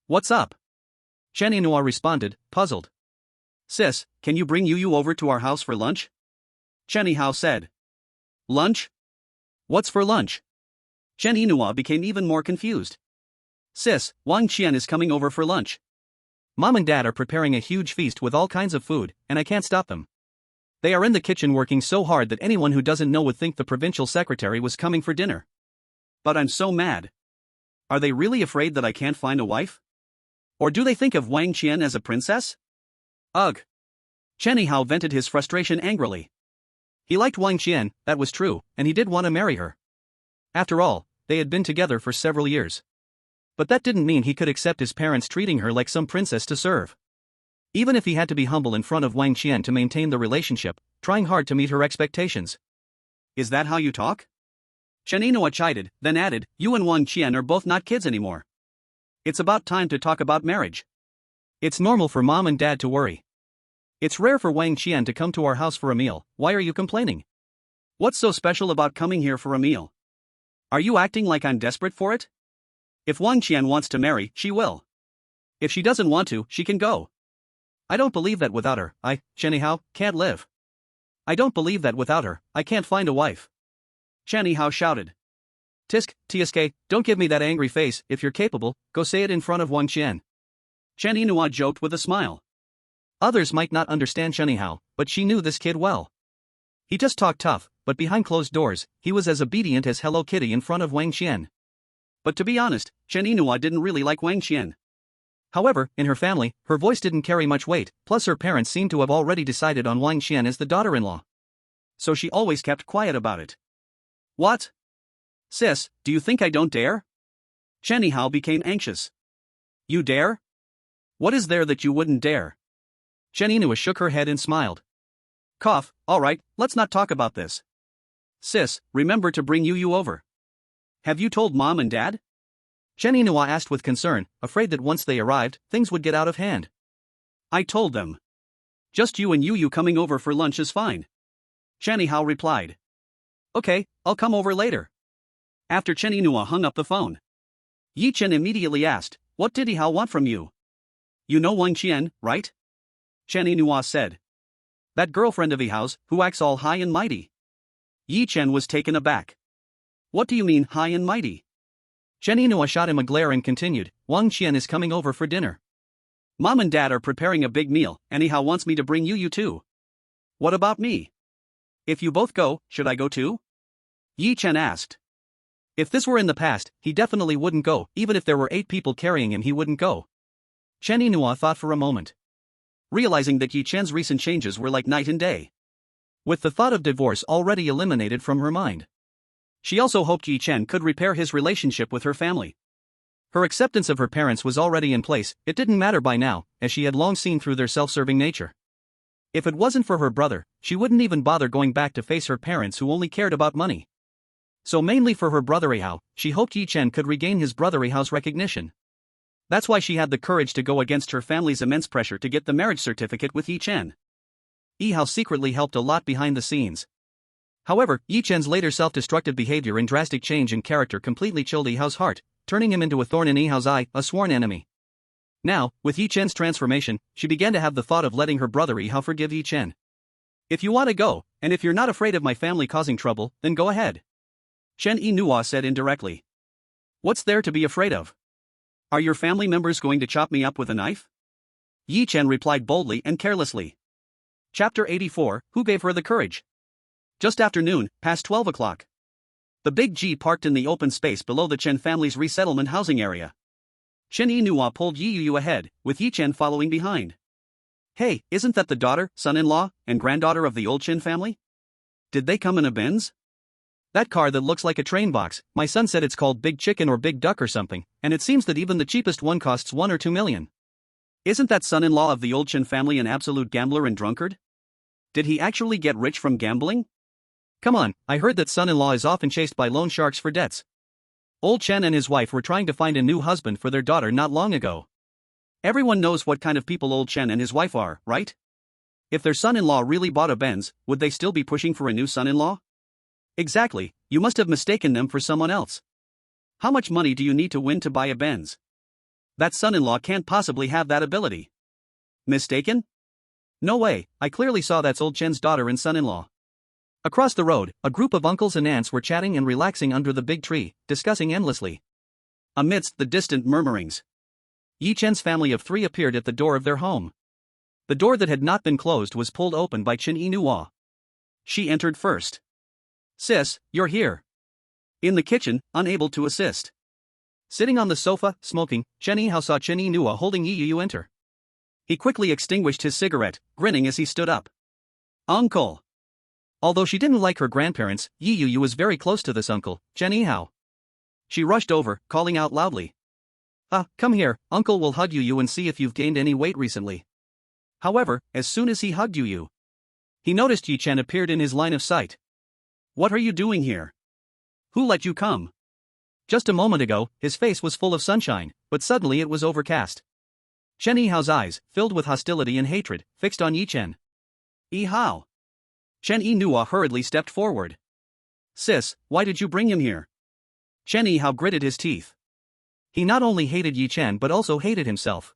What's up? Chen Yinhua responded, puzzled. Sis, can you bring Yu over to our house for lunch? Chen Yihao said. Lunch? What's for lunch? Chen Yinhua became even more confused. Sis, Wang Qian is coming over for lunch. Mom and Dad are preparing a huge feast with all kinds of food, and I can't stop them. They are in the kitchen working so hard that anyone who doesn't know would think the provincial secretary was coming for dinner. But I'm so mad. Are they really afraid that I can't find a wife? Or do they think of Wang Qian as a princess? Ugh. Chen Yihao vented his frustration angrily. He liked Wang Qian, that was true, and he did want to marry her. After all, they had been together for several years. But that didn't mean he could accept his parents treating her like some princess to serve. Even if he had to be humble in front of Wang Qian to maintain the relationship, trying hard to meet her expectations. Is that how you talk? Chen Yinhua chided, then added, you and Wang Qian are both not kids anymore. It's about time to talk about marriage. It's normal for Mom and Dad to worry. It's rare for Wang Qian to come to our house for a meal, why are you complaining? What's so special about coming here for a meal? Are you acting like I'm desperate for it? If Wang Qian wants to marry, she will. If she doesn't want to, she can go. I don't believe that without her, Chen Yihao, can't live. I don't believe that without her, I can't find a wife. Chen Yihao shouted. Tisk, TSK, don't give me that angry face, if you're capable, go say it in front of Wang Qian. Chen Yinhua joked with a smile. Others might not understand Chen Yihao, but she knew this kid well. He just talked tough, but behind closed doors, he was as obedient as Hello Kitty in front of Wang Qian. But to be honest, Chen Yinhua didn't really like Wang Qian. However, in her family, her voice didn't carry much weight, plus her parents seemed to have already decided on Wang Qian as the daughter-in-law. So she always kept quiet about it. What? Sis, do you think I don't dare? Chen Yihao became anxious. You dare? What is there that you wouldn't dare? Chen Yinhua shook her head and smiled. Cough, alright, let's not talk about this. Sis, remember to bring Yu over. Have you told Mom and Dad? Chen Yinhua asked with concern, afraid that once they arrived, things would get out of hand. I told them. Just you and Yu coming over for lunch is fine. Chen Yihao replied. Okay, I'll come over later. After Chen Yinhua hung up the phone, Yi Chen immediately asked, what did Yihao want from you? You know Wang Qian, right? Chen Yinhua said. That girlfriend of Yihao's, who acts all high and mighty. Yi Chen was taken aback. What do you mean, high and mighty? Chen Yinhua shot him a glare and continued, Wang Qian is coming over for dinner. Mom and Dad are preparing a big meal, and Yihao wants me to bring Yu too. What about me? If you both go, should I go too? Yi Chen asked. If this were in the past, he definitely wouldn't go, even if there were 8 people carrying him he wouldn't go. Chen Yinhua thought for a moment. Realizing that Yi Chen's recent changes were like night and day. With the thought of divorce already eliminated from her mind. She also hoped Yi Chen could repair his relationship with her family. Her acceptance of her parents was already in place, it didn't matter by now, as she had long seen through their self-serving nature. If it wasn't for her brother, she wouldn't even bother going back to face her parents who only cared about money. So mainly for her brother Yihao, she hoped Yi Chen could regain his brother Yihao's recognition. That's why she had the courage to go against her family's immense pressure to get the marriage certificate with Yi Chen. Yihao secretly helped a lot behind the scenes. However, Yi Chen's later self-destructive behavior and drastic change in character completely chilled Yihao's heart, turning him into a thorn in Yihao's eye, a sworn enemy. Now, with Yi Chen's transformation, she began to have the thought of letting her brother Yihao forgive Yi Chen. If you want to go, and if you're not afraid of my family causing trouble, then go ahead. Chen Yinhua said indirectly. What's there to be afraid of? Are your family members going to chop me up with a knife? Yi Chen replied boldly and carelessly. Chapter 84, Who Gave Her the Courage? Just after noon, past 12 o'clock. The big G parked in the open space below the Chen family's resettlement housing area. Chen Yinhua pulled Yi Yu ahead, with Yi Chen following behind. Hey, isn't that the daughter, son-in-law, and granddaughter of the old Chen family? Did they come in a Benz? That car that looks like a train box, my son said it's called Big Chicken or Big Duck or something, and it seems that even the cheapest one costs 1 or 2 million. Isn't that son-in-law of the old Chen family an absolute gambler and drunkard? Did he actually get rich from gambling? Come on, I heard that son-in-law is often chased by loan sharks for debts. Old Chen and his wife were trying to find a new husband for their daughter not long ago. Everyone knows what kind of people Old Chen and his wife are, right? If their son-in-law really bought a Benz, would they still be pushing for a new son-in-law? Exactly, you must have mistaken them for someone else. How much money do you need to win to buy a Benz? That son-in-law can't possibly have that ability. Mistaken? No way, I clearly saw that's old Chen's daughter and son-in-law. Across the road, a group of uncles and aunts were chatting and relaxing under the big tree, discussing endlessly. Amidst the distant murmurings, Yi Chen's family of 3 appeared at the door of their home. The door that had not been closed was pulled open by Chen Yinhua. She entered first. Sis, you're here. In the kitchen, unable to assist. Sitting on the sofa, smoking, Chen Yinhua saw Chen Yinhua holding Yi Yu enter. He quickly extinguished his cigarette, grinning as he stood up. Uncle. Although she didn't like her grandparents, Yi Yu was very close to this uncle, Chen Yinhua. She rushed over, calling out loudly. Come here, uncle will hug you and see if you've gained any weight recently. However, as soon as he hugged Yu, he noticed Yi Chen appeared in his line of sight. What are you doing here? Who let you come? Just a moment ago, his face was full of sunshine, but suddenly it was overcast. Chen Yihao's eyes, filled with hostility and hatred, fixed on Yi Chen. Yihao. Chen Yinhua hurriedly stepped forward. Sis, why did you bring him here? Chen Yihao gritted his teeth. He not only hated Yi Chen but also hated himself.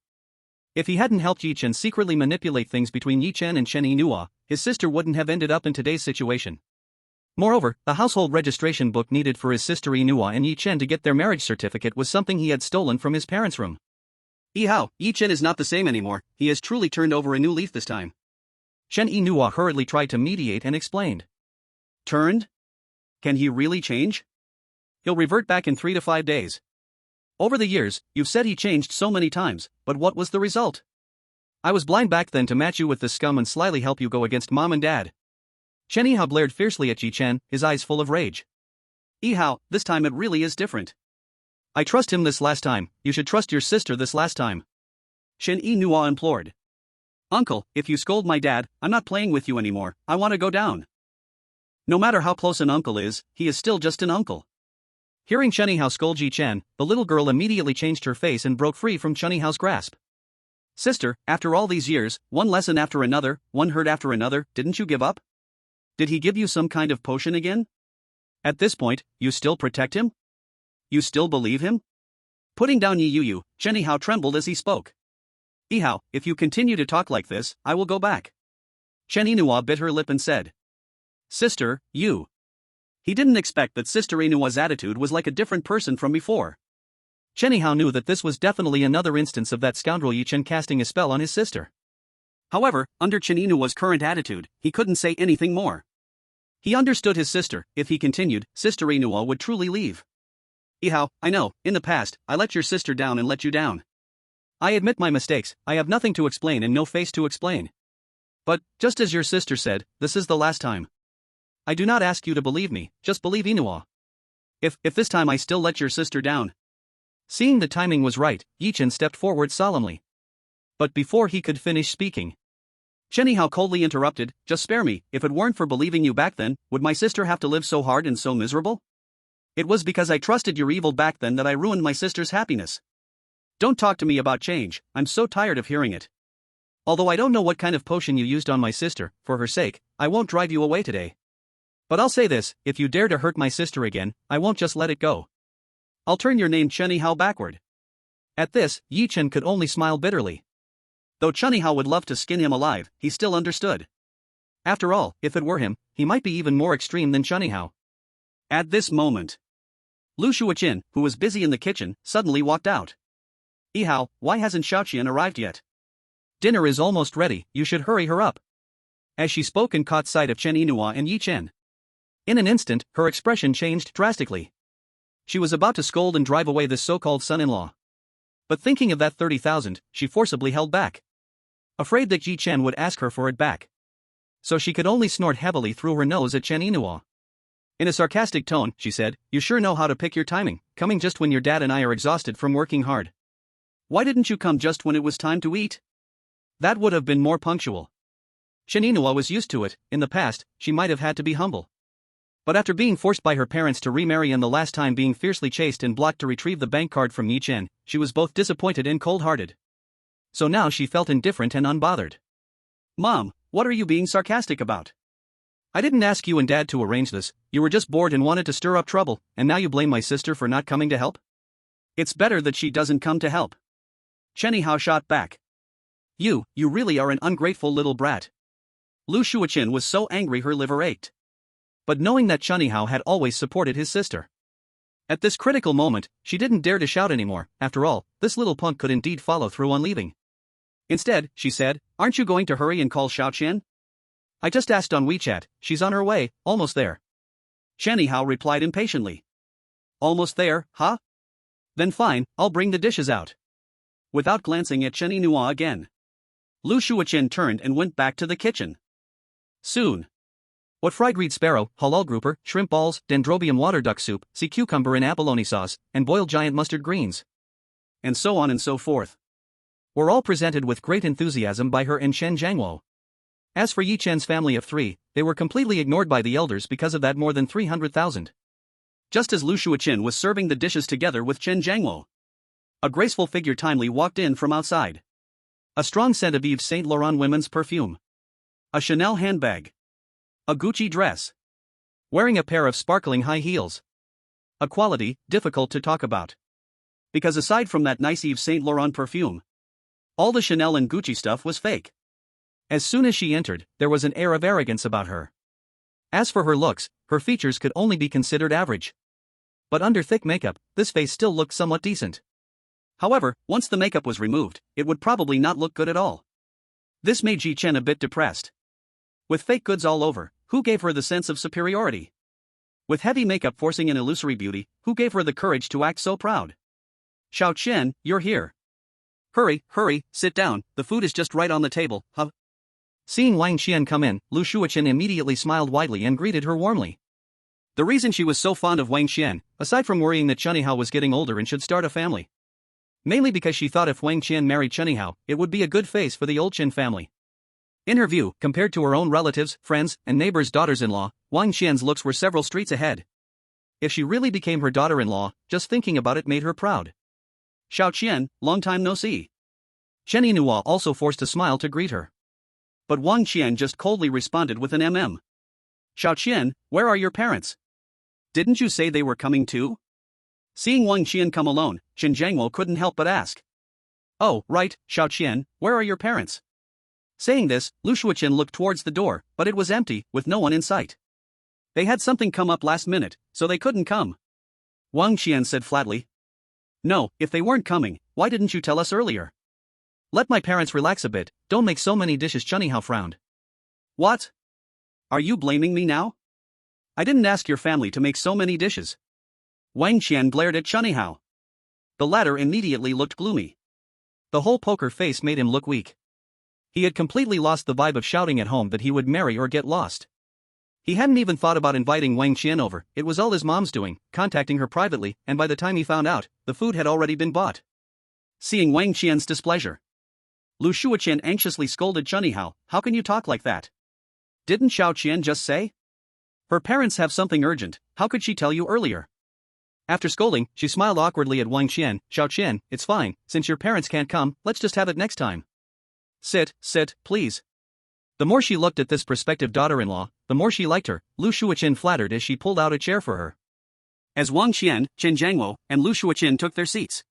If he hadn't helped Yi Chen secretly manipulate things between Yi Chen and Chen Yinhua, his sister wouldn't have ended up in today's situation. Moreover, the household registration book needed for his sister Yinhua and Yi Chen to get their marriage certificate was something he had stolen from his parents' room. Yihao, Yi Chen is not the same anymore, he has truly turned over a new leaf this time. Chen Yinhua hurriedly tried to mediate and explained. Turned? Can he really change? He'll revert back in 3 to 5 days. Over the years, you've said he changed so many times, but what was the result? I was blind back then to match you with the scum and slyly help you go against mom and dad. Chen Yihao blared fiercely at Yi Chen, his eyes full of rage. Yihao, this time it really is different. I trust him this last time, you should trust your sister this last time. Chen Yinhua implored. Uncle, if you scold my dad, I'm not playing with you anymore, I want to go down. No matter how close an uncle is, he is still just an uncle. Hearing Chen Yihao scold Yi Chen, the little girl immediately changed her face and broke free from Chen Yihao's grasp. Sister, after all these years, one lesson after another, one hurt after another, didn't you give up? Did he give you some kind of potion again? At this point, you still protect him? You still believe him? Putting down Yi Yu, Chen Yihao trembled as he spoke. Yihao, if you continue to talk like this, I will go back. Chen Yinhua bit her lip and said. Sister, you. He didn't expect that Sister Yinua's attitude was like a different person from before. Chen Yihao knew that this was definitely another instance of that scoundrel Yi Chen casting a spell on his sister. However, under Chen Yinua's current attitude, he couldn't say anything more. He understood his sister, if he continued, Sister Yinhua would truly leave. Yihao, I know, in the past, I let your sister down and let you down. I admit my mistakes, I have nothing to explain and no face to explain. But, just as your sister said, this is the last time. I do not ask you to believe me, just believe Yinhua. If this time I still let your sister down. Seeing the timing was right, Yi Chen stepped forward solemnly. But before he could finish speaking, Chen Yihao coldly interrupted, just spare me, if it weren't for believing you back then, would my sister have to live so hard and so miserable? It was because I trusted your evil back then that I ruined my sister's happiness. Don't talk to me about change, I'm so tired of hearing it. Although I don't know what kind of potion you used on my sister, for her sake, I won't drive you away today. But I'll say this, if you dare to hurt my sister again, I won't just let it go. I'll turn your name Chen Yihao backward. At this, Yi Chen could only smile bitterly. Though Chen Yihao would love to skin him alive, he still understood. After all, if it were him, he might be even more extreme than Chen Yihao. At this moment, Lu Shuaqin, who was busy in the kitchen, suddenly walked out. Yihao, why hasn't Xiaoqian arrived yet? Dinner is almost ready, you should hurry her up. As she spoke and caught sight of Chen Yinhua and Yi Chen. In an instant, her expression changed drastically. She was about to scold and drive away this so-called son-in-law. But thinking of that 30,000, she forcibly held back. Afraid that Yi Chen would ask her for it back. So she could only snort heavily through her nose at Chen Yinhua. In a sarcastic tone, she said, you sure know how to pick your timing, coming just when your dad and I are exhausted from working hard. Why didn't you come just when it was time to eat? That would have been more punctual. Chen Yinhua was used to it, in the past, she might have had to be humble. But after being forced by her parents to remarry and the last time being fiercely chased and blocked to retrieve the bank card from Yi Chen, she was both disappointed and cold-hearted. So now she felt indifferent and unbothered. Mom, what are you being sarcastic about? I didn't ask you and Dad to arrange this, you were just bored and wanted to stir up trouble, and now you blame my sister for not coming to help? It's better that she doesn't come to help. Chen Hao shot back. You really are an ungrateful little brat. Lu Shuoqin was so angry her liver ached. But knowing that Chen Hao had always supported his sister. At this critical moment, she didn't dare to shout anymore. After all, this little punk could indeed follow through on leaving. Instead, she said, "Aren't you going to hurry and call Xiao Qian? I just asked on WeChat, she's on her way, almost there." Chen Hao replied impatiently. "Almost there, huh? Then fine, I'll bring the dishes out." Without glancing at Chen Yinhua again, Lu Shuoqin turned and went back to the kitchen. Soon. What fried reed sparrow, halal grouper, shrimp balls, dendrobium water duck soup, sea cucumber in abalone sauce, and boiled giant mustard greens. And so on and so forth. Were all presented with great enthusiasm by her and Chen Jiangwo. As for Yi Chen's family of 3, they were completely ignored by the elders because of that more than 300,000. Just as Lu Shuoqin was serving the dishes together with Chen Jiangwo, a graceful figure timely walked in from outside. A strong scent of Yves Saint Laurent women's perfume. A Chanel handbag. A Gucci dress. Wearing a pair of sparkling high heels. A quality difficult to talk about. Because aside from that nice Yves Saint Laurent perfume, all the Chanel and Gucci stuff was fake. As soon as she entered, there was an air of arrogance about her. As for her looks, her features could only be considered average. But under thick makeup, this face still looked somewhat decent. However, once the makeup was removed, it would probably not look good at all. This made Ji Chen a bit depressed. With fake goods all over, who gave her the sense of superiority? With heavy makeup forcing an illusory beauty, who gave her the courage to act so proud? Xiao Qian, you're here. Hurry, sit down, the food is just right on the table, huh? Seeing Wang Qian come in, Lu Shuoqin immediately smiled widely and greeted her warmly. The reason she was so fond of Wang Qian, aside from worrying that Chen Hao was getting older and should start a family. Mainly because she thought if Wang Qian married Chen Hao, it would be a good face for the old Chen family. In her view, compared to her own relatives, friends, and neighbors' daughters-in-law, Wang Qian's looks were several streets ahead. If she really became her daughter-in-law, just thinking about it made her proud. Xiao Qian, long time no see. Chen Yinhua also forced a smile to greet her. But Wang Qian just coldly responded with an mm. Xiao Qian, where are your parents? Didn't you say they were coming too? Seeing Wang Qian come alone, Chen Jiangwo couldn't help but ask. Oh, right, Xiao Qian, where are your parents? Saying this, Lu Shuoqin looked towards the door, but it was empty, with no one in sight. They had something come up last minute, so they couldn't come. Wang Qian said flatly. No, if they weren't coming, why didn't you tell us earlier? Let my parents relax a bit, don't make so many dishes. Chen Hao frowned. What? Are you blaming me now? I didn't ask your family to make so many dishes. Wang Qian glared at Chen Hao. The latter immediately looked gloomy. The whole poker face made him look weak. He had completely lost the vibe of shouting at home that he would marry or get lost. He hadn't even thought about inviting Wang Qian over, it was all his mom's doing, contacting her privately, and by the time he found out, the food had already been bought. Seeing Wang Qian's displeasure, Lu Shuoqin anxiously scolded Chen Hao, how can you talk like that? Didn't Xiao Qian just say? Her parents have something urgent, how could she tell you earlier? After scolding, she smiled awkwardly at Wang Qian. Xiao Qian, it's fine, since your parents can't come, let's just have it next time. Sit, please. The more she looked at this prospective daughter-in-law, the more she liked her. Lu Shuoqin flattered as she pulled out a chair for her. As Wang Qian, Chen Jiangwo, and Lu Shuoqin took their seats,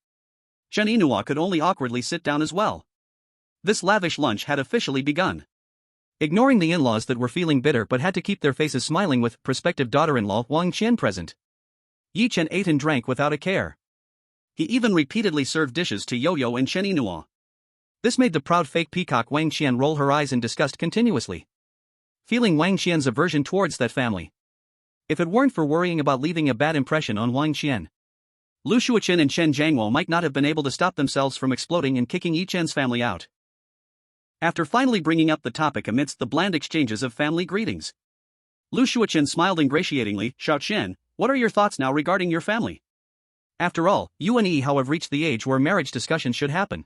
Chen Yinhua could only awkwardly sit down as well. This lavish lunch had officially begun. Ignoring the in-laws that were feeling bitter but had to keep their faces smiling with prospective daughter-in-law Wang Qian present, Yi Chen ate and drank without a care. He even repeatedly served dishes to Yo-Yo and Chen Yinhua. This made the proud fake peacock Wang Qian roll her eyes in disgust continuously, feeling Wang Qian's aversion towards that family. If it weren't for worrying about leaving a bad impression on Wang Qian, Lu Shuoqin and Chen Jiangwo might not have been able to stop themselves from exploding and kicking Yi Chen's family out. After finally bringing up the topic amidst the bland exchanges of family greetings, Lu Shuoqin smiled ingratiatingly. Xiao Qian, what are your thoughts now regarding your family? After all, you and Yi Hao have reached the age where marriage discussions should happen.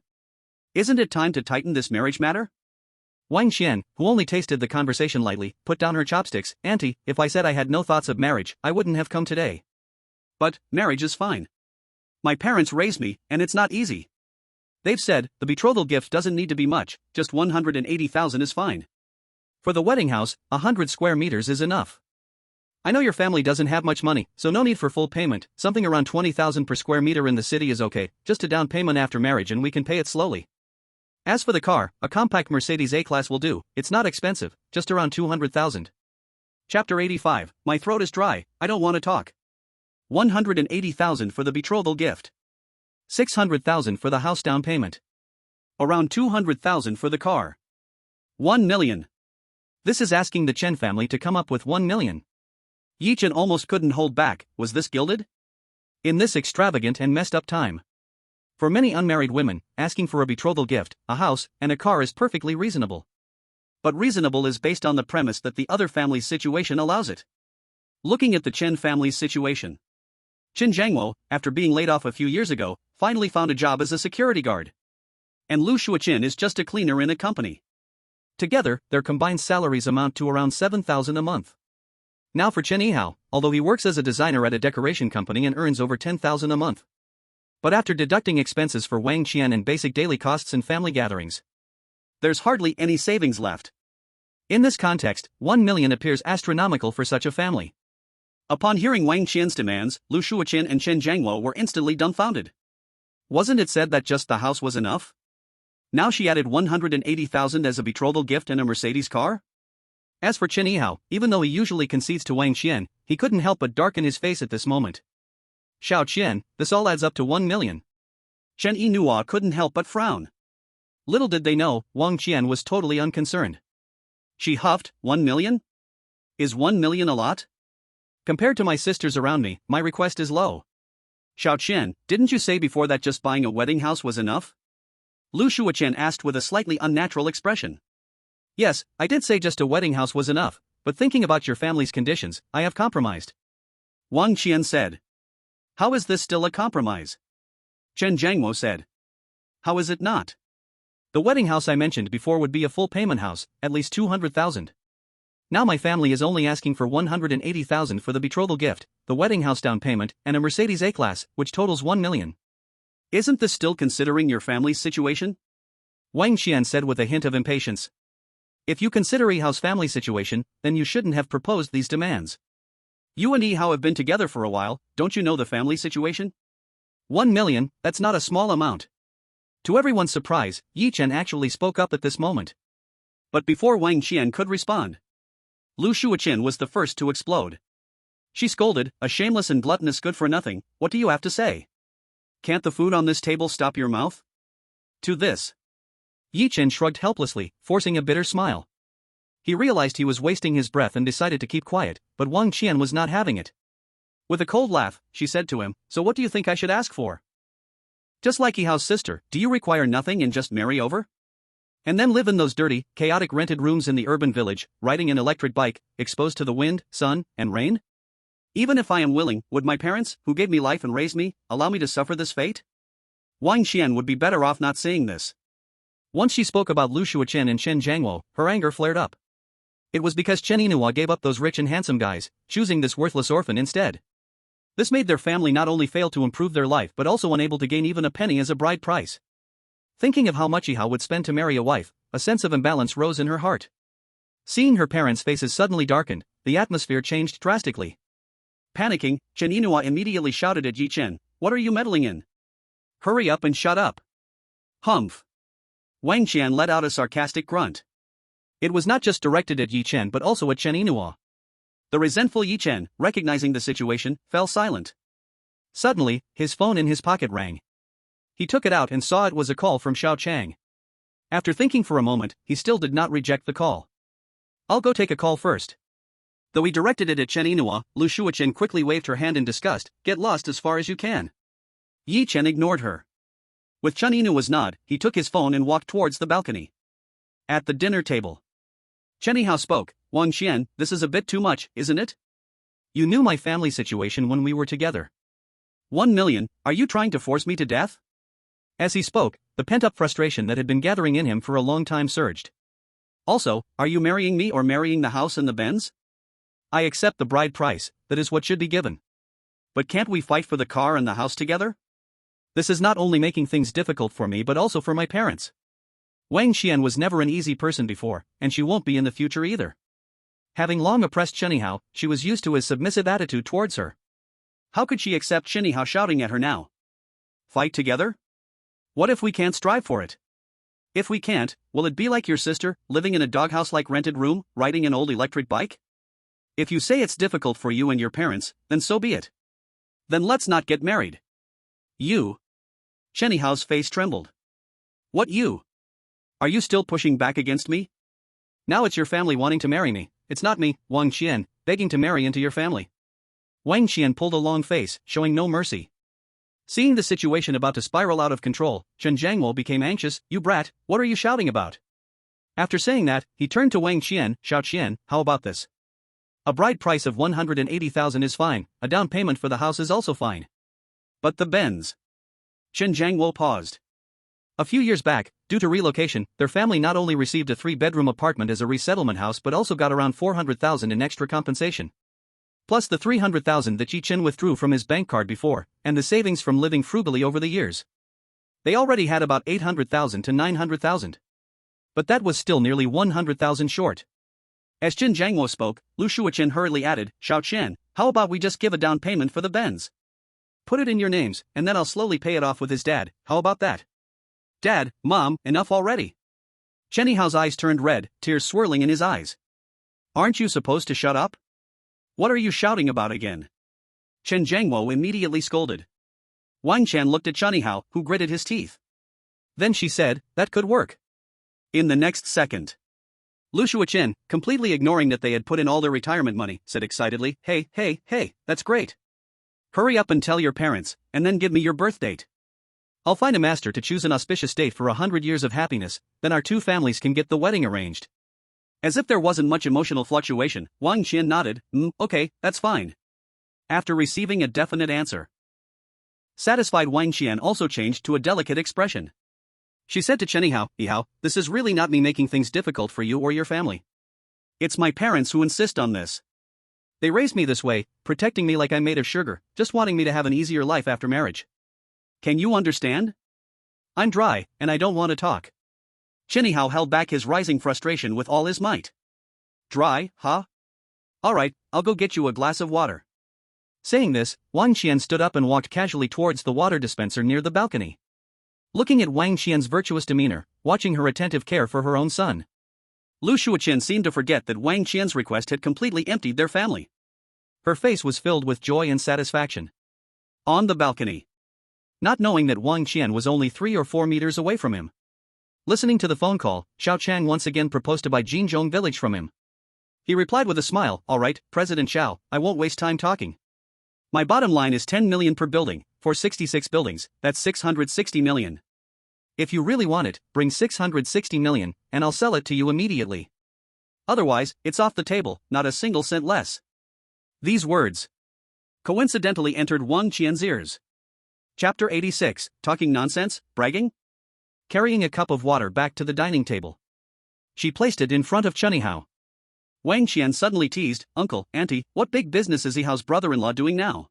Isn't it time to tighten this marriage matter? Wang Qian, who only tasted the conversation lightly, put down her chopsticks. Auntie, if I said I had no thoughts of marriage, I wouldn't have come today. But, marriage is fine. My parents raised me, and it's not easy. They've said, the betrothal gift doesn't need to be much, just 180,000 is fine. For the wedding house, 100 square meters is enough. I know your family doesn't have much money, so no need for full payment, something around 20,000 per square meter in the city is okay, just a down payment after marriage and we can pay it slowly. As for the car, a compact Mercedes A-Class will do, it's not expensive, just around 200,000. Chapter 85, My throat is dry, I don't want to talk. 180,000 for the betrothal gift. 600,000 for the house down payment. Around 200,000 for the car. 1 million. This is asking the Chen family to come up with 1 million. Yi Chen almost couldn't hold back, was this gilded? In this extravagant and messed up time. For many unmarried women, asking for a betrothal gift, a house, and a car is perfectly reasonable. But reasonable is based on the premise that the other family's situation allows it. Looking at the Chen family's situation. Chen Zhangwo, after being laid off a few years ago, finally found a job as a security guard. And Lu Shuoqin is just a cleaner in a company. Together, their combined salaries amount to around 7,000 a month. Now for Chen Yihao, although he works as a designer at a decoration company and earns over 10,000 a month. But after deducting expenses for Wang Qian and basic daily costs and family gatherings, there's hardly any savings left. In this context, 1 million appears astronomical for such a family. Upon hearing Wang Qian's demands, Lu Shuoqin and Chen Zhangwo were instantly dumbfounded. Wasn't it said that just the house was enough? Now she added 180,000 as a betrothal gift and a Mercedes car? As for Chen Yihao, even though he usually concedes to Wang Qian, he couldn't help but darken his face at this moment. Xiao Qian, this all adds up to 1 million. Chen Yinhua couldn't help but frown. Little did they know, Wang Qian was totally unconcerned. She huffed, 1 million? Is 1 million a lot? Compared to my sisters around me, my request is low. Xiao Qian, didn't you say before that just buying a wedding house was enough? Lu Shuoqian asked with a slightly unnatural expression. Yes, I did say just a wedding house was enough, but thinking about your family's conditions, I have compromised. Wang Qian said. How is this still a compromise? Chen Zhangwo said. How is it not? The wedding house I mentioned before would be a full payment house, at least 200,000. Now my family is only asking for 180,000 for the betrothal gift, the wedding house down payment, and a Mercedes A-Class, which totals 1 million. Isn't this still considering your family's situation? Wang Qian said with a hint of impatience. If you consider Yihao's family situation, then you shouldn't have proposed these demands. You and Yihao have been together for a while, don't you know the family situation? 1 million, that's not a small amount. To everyone's surprise, Yi Chen actually spoke up at this moment. But before Wang Qian could respond, Lu Shuoqin was the first to explode. She scolded, a shameless and gluttonous good-for-nothing, what do you have to say? Can't the food on this table stop your mouth? To this, Yi Chen shrugged helplessly, forcing a bitter smile. He realized he was wasting his breath and decided to keep quiet, but Wang Qian was not having it. With a cold laugh, she said to him, so what do you think I should ask for? Just like Yihao's sister, do you require nothing and just marry over? And then live in those dirty, chaotic rented rooms in the urban village, riding an electric bike, exposed to the wind, sun, and rain? Even if I am willing, would my parents, who gave me life and raised me, allow me to suffer this fate? Wang Qian would be better off not saying this. Once she spoke about Lu Shuoqin and Chen Zhangwo, her anger flared up. It was because Chen Yinhua gave up those rich and handsome guys, choosing this worthless orphan instead. This made their family not only fail to improve their life but also unable to gain even a penny as a bride price. Thinking of how much Yihao would spend to marry a wife, a sense of imbalance rose in her heart. Seeing her parents' faces suddenly darkened, the atmosphere changed drastically. Panicking, Chen Yinhua immediately shouted at Yi Chen, what are you meddling in? Hurry up and shut up. Humph. Wang Qian let out a sarcastic grunt. It was not just directed at Yi Chen but also at Chen Yinhua. The resentful Yi Chen, recognizing the situation, fell silent. Suddenly, his phone in his pocket rang. He took it out and saw it was a call from Xiao Chang. After thinking for a moment, he still did not reject the call. I'll go take a call first. Though he directed it at Chen Yinhua, Lu Shuoqin quickly waved her hand in disgust, get lost as far as you can. Yi Chen ignored her. With Chen Yinua's nod, he took his phone and walked towards the balcony. At the dinner table, Chen Yihao spoke, Wang Qian, this is a bit too much, isn't it? You knew my family situation when we were together. 1 million, are you trying to force me to death? As he spoke, the pent-up frustration that had been gathering in him for a long time surged. Also, are you marrying me or marrying the house and the Benz? I accept the bride price, that is what should be given. But can't we fight for the car and the house together? This is not only making things difficult for me but also for my parents. Wang Qian was never an easy person before, and she won't be in the future either. Having long oppressed Shenihao, she was used to his submissive attitude towards her. How could she accept Shenihao shouting at her now? Fight together? What if we can't strive for it? If we can't, will it be like your sister, living in a doghouse-like rented room, riding an old electric bike? If you say it's difficult for you and your parents, then so be it. Then let's not get married. You? Shenihao's face trembled. What you? Are you still pushing back against me? Now it's your family wanting to marry me, it's not me, Wang Qian, begging to marry into your family. Wang Qian pulled a long face, showing no mercy. Seeing the situation about to spiral out of control, Chen Jiangwo became anxious. You brat, what are you shouting about? After saying that, he turned to Wang Qian. Xiao Qian, how about this? A bride price of 180,000 is fine, a down payment for the house is also fine. But the Benz. Chen Jiangwo paused. A few years back, due to relocation, their family not only received a 3-bedroom apartment as a resettlement house but also got around 400,000 in extra compensation. Plus the 300,000 that Ji Chen withdrew from his bank card before, and the savings from living frugally over the years. They already had about 800,000 to 900,000. But that was still nearly 100,000 short. As Chen Jiangwo spoke, Lu Shuochen hurriedly added, Xiao Qian, how about we just give a down payment for the Benz? Put it in your names, and then I'll slowly pay it off with his dad, how about that? Dad, Mom, enough already. Shenihao's eyes turned red, tears swirling in his eyes. Aren't you supposed to shut up? What are you shouting about again? Chen Jiangwo immediately scolded. Wang Qian looked at Shenihao, who gritted his teeth. Then she said, that could work. In the next second. Lu Shuochen, completely ignoring that they had put in all their retirement money, said excitedly, hey, that's great. Hurry up and tell your parents, and then give me your birth date. I'll find a master to choose an auspicious date for 100 years of happiness, then our two families can get the wedding arranged. As if there wasn't much emotional fluctuation, Wang Qian nodded, okay, that's fine. After receiving a definite answer. Satisfied, Wang Qian also changed to a delicate expression. She said to Shenihao, Yihao, this is really not me making things difficult for you or your family. It's my parents who insist on this. They raised me this way, protecting me like I'm made of sugar, just wanting me to have an easier life after marriage. Can you understand? I'm dry, and I don't want to talk. Shenihao held back his rising frustration with all his might. Dry, huh? Alright, I'll go get you a glass of water. Saying this, Wang Qian stood up and walked casually towards the water dispenser near the balcony. Looking at Wang Qian's virtuous demeanor, watching her attentive care for her own son. Lu Shuochen seemed to forget that Wang Qian's request had completely emptied their family. Her face was filled with joy and satisfaction. On the balcony. Not knowing that Wang Qian was only 3 or 4 meters away from him. Listening to the phone call, Xiao Chang once again proposed to buy Jinzhong village from him. He replied with a smile, alright, President Xiao, I won't waste time talking. My bottom line is 10 million per building, for 66 buildings, that's 660 million. If you really want it, bring 660 million, and I'll sell it to you immediately. Otherwise, it's off the table, not a single cent less. These words coincidentally entered Wang Qian's ears. Chapter 86, Talking Nonsense, Bragging? Carrying a cup of water back to the dining table. She placed it in front of Shenihao. Wang Qian suddenly teased, Uncle, Auntie, what big business is Yihao's brother-in-law doing now?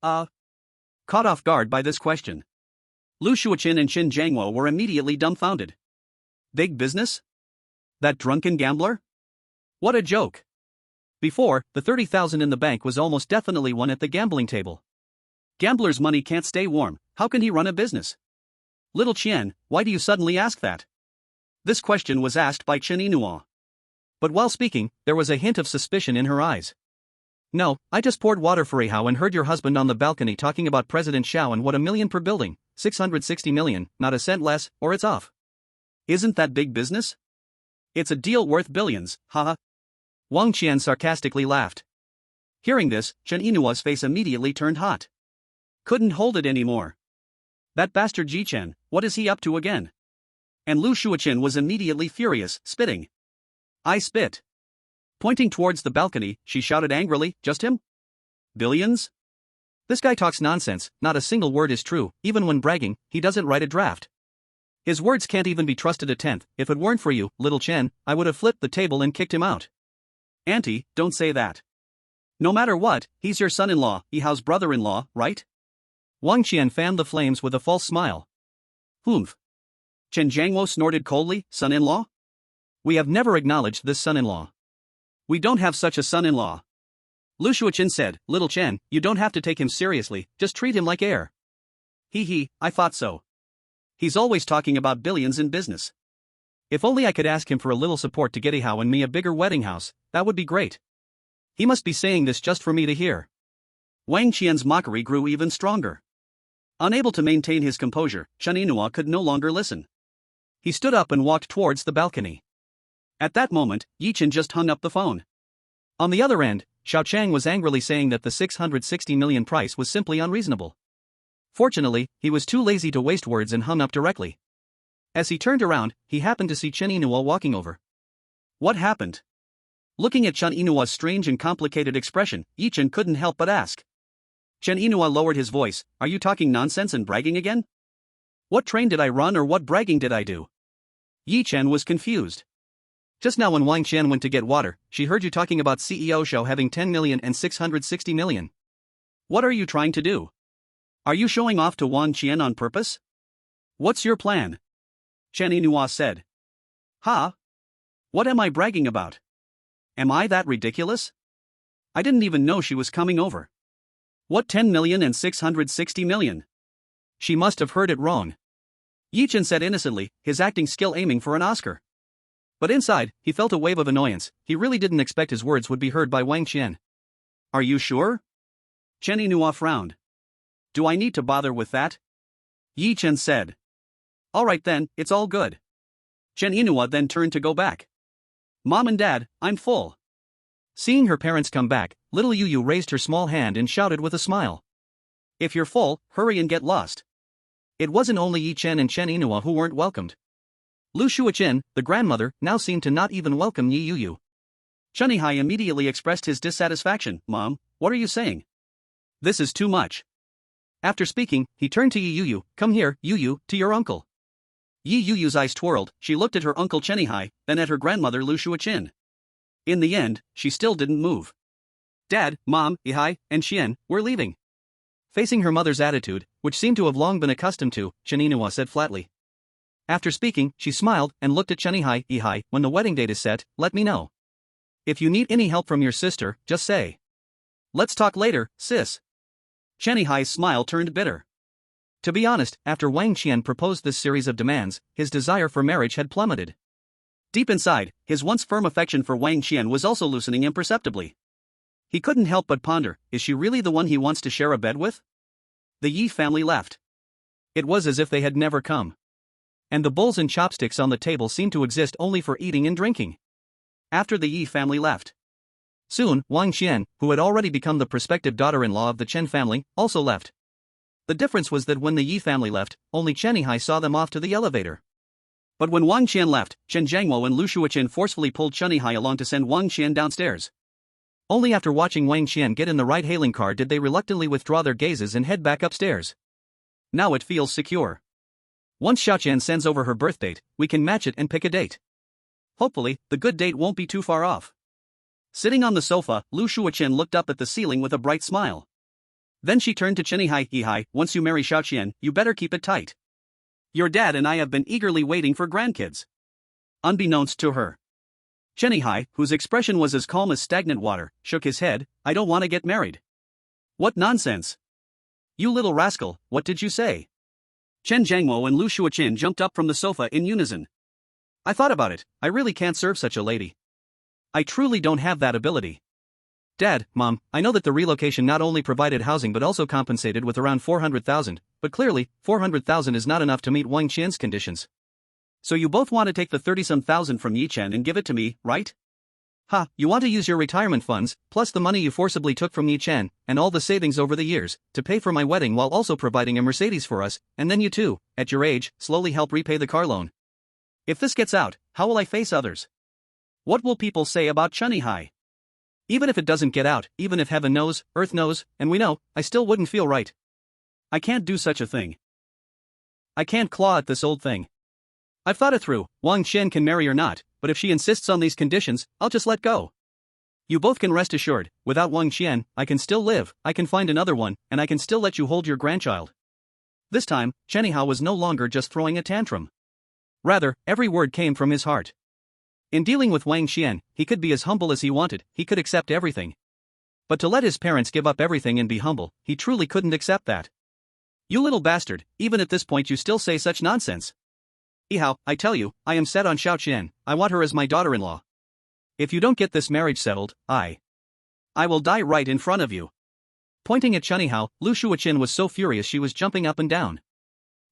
Caught off guard by this question. Lu Shuochen and Chen Jiangwo were immediately dumbfounded. Big business? That drunken gambler? What a joke. Before, the 30,000 in the bank was almost definitely won at the gambling table. Gambler's money can't stay warm, how can he run a business? Little Qian, why do you suddenly ask that? This question was asked by Chen Yinhuo. But while speaking, there was a hint of suspicion in her eyes. No, I just poured water for Yihao and heard your husband on the balcony talking about President Xiao and what a million per building, 660 million, not a cent less, or it's off. Isn't that big business? It's a deal worth billions, haha. Wang Qian sarcastically laughed. Hearing this, Chen Yinhuo's face immediately turned hot. Couldn't hold it anymore. That bastard Ji Chen, what is he up to again? And Lu Shuochen was immediately furious, spitting. I spit. Pointing towards the balcony, she shouted angrily, just him? Billions? This guy talks nonsense, not a single word is true, even when bragging, he doesn't write a draft. His words can't even be trusted a tenth, if it weren't for you, little Chen, I would have flipped the table and kicked him out. Auntie, don't say that. No matter what, he's your son-in-law, Yihao's brother-in-law, right? Wang Qian fanned the flames with a false smile. Humph. Chen Jiangwo snorted coldly, son-in-law? We have never acknowledged this son-in-law. We don't have such a son-in-law. Lu Shuoqin said, Little Chen, you don't have to take him seriously, just treat him like air. He, I thought so. He's always talking about billions in business. If only I could ask him for a little support to get Ihao and me a bigger wedding house, that would be great. He must be saying this just for me to hear. Wang Qian's mockery grew even stronger. Unable to maintain his composure, Chen Yinhua could no longer listen. He stood up and walked towards the balcony. At that moment, Yi Chen just hung up the phone. On the other end, Xiao Chang was angrily saying that the 660 million price was simply unreasonable. Fortunately, he was too lazy to waste words and hung up directly. As he turned around, he happened to see Chen Yinhua walking over. What happened? Looking at Chen Yinua's strange and complicated expression, Yi Chen couldn't help but ask. Chen Yinhua lowered his voice, Are you talking nonsense and bragging again? What train did I run or what bragging did I do? Yi Chen was confused. Just now when Wang Qian went to get water, she heard you talking about CEO Shou having 10 million and 660 million. What are you trying to do? Are you showing off to Wang Qian on purpose? What's your plan? Chen Yinhua said. Huh? What am I bragging about? Am I that ridiculous? I didn't even know she was coming over. What 10 million and 660 million? She must have heard it wrong. Yi Chen said innocently, his acting skill aiming for an Oscar. But inside, he felt a wave of annoyance. He really didn't expect his words would be heard by Wang Qian. Are you sure? Chen Yinhua frowned. Do I need to bother with that? Yi Chen said. Alright then, it's all good. Chen Yinhua then turned to go back. Mom and Dad, I'm full. Seeing her parents come back, little Yu Yu raised her small hand and shouted with a smile. If you're full, hurry and get lost. It wasn't only Yi Chen and Chen Yinhua who weren't welcomed. Lu Shuoqin, the grandmother, now seemed to not even welcome Yi Yu Yu. Chen Yihai immediately expressed his dissatisfaction. Mom, what are you saying? This is too much. After speaking, he turned to Yi Yu Yu. Come here, Yu Yu, to your uncle. Yi Yu Yu's eyes twirled. She looked at her uncle Chen Yihai, then at her grandmother Lu Shuoqin. In the end, she still didn't move. Dad, Mom, Yihai, and Xian, we're leaving. Facing her mother's attitude, which seemed to have long been accustomed to, Chen Yinhua said flatly. After speaking, she smiled and looked at Chen Yihai. Yihai, when the wedding date is set, let me know. If you need any help from your sister, just say. Let's talk later, sis. Chen Yihai's smile turned bitter. To be honest, after Wang Qian proposed this series of demands, his desire for marriage had plummeted. Deep inside, his once firm affection for Wang Qian was also loosening imperceptibly. He couldn't help but ponder, is she really the one he wants to share a bed with? The Yi family left. It was as if they had never come. And the bowls and chopsticks on the table seemed to exist only for eating and drinking. After the Yi family left. Soon, Wang Qian, who had already become the prospective daughter-in-law of the Chen family, also left. The difference was that when the Yi family left, only Chen Yihai saw them off to the elevator. But when Wang Qian left, Chen Jiangwo and Lu Shuoqin forcefully pulled Chen Yihai along to send Wang Qian downstairs. Only after watching Wang Qian get in the ride-hailing car did they reluctantly withdraw their gazes and head back upstairs. Now it feels secure. Once Xiaoqian sends over her birth date, we can match it and pick a date. Hopefully, the good date won't be too far off. Sitting on the sofa, Lu Shuoqin looked up at the ceiling with a bright smile. Then she turned to Chen Yihai. Yihai, once you marry Xiaoqian, you better keep it tight. Your dad and I have been eagerly waiting for grandkids. Unbeknownst to her. Chen Yihai, whose expression was as calm as stagnant water, shook his head. I don't want to get married. What nonsense. You little rascal, what did you say? Chen Jiangmo and Lu Shuoqin jumped up from the sofa in unison. I thought about it, I really can't serve such a lady. I truly don't have that ability. Dad, Mom, I know that the relocation not only provided housing but also compensated with around 400,000, but clearly, 400,000 is not enough to meet Wang Qian's conditions. So you both want to take the 30-some thousand from Yi Chen and give it to me, right? Ha, you want to use your retirement funds, plus the money you forcibly took from Yi Chen, and all the savings over the years, to pay for my wedding while also providing a Mercedes for us, and then you too, at your age, slowly help repay the car loan. If this gets out, how will I face others? What will people say about Chen Yihai? Even if it doesn't get out, even if heaven knows, earth knows, and we know, I still wouldn't feel right. I can't do such a thing. I can't claw at this old thing. I've thought it through, Wang Qian can marry or not, but if she insists on these conditions, I'll just let go. You both can rest assured, without Wang Qian, I can still live, I can find another one, and I can still let you hold your grandchild. This time, Chen Yihai was no longer just throwing a tantrum. Rather, every word came from his heart. In dealing with Wang Qian, he could be as humble as he wanted, he could accept everything. But to let his parents give up everything and be humble, he truly couldn't accept that. You little bastard, even at this point you still say such nonsense. Ihao, I tell you, I am set on Xiao Qian, I want her as my daughter-in-law. If you don't get this marriage settled, I will die right in front of you. Pointing at Chen Yihao, Lu Shuoqin was so furious she was jumping up and down.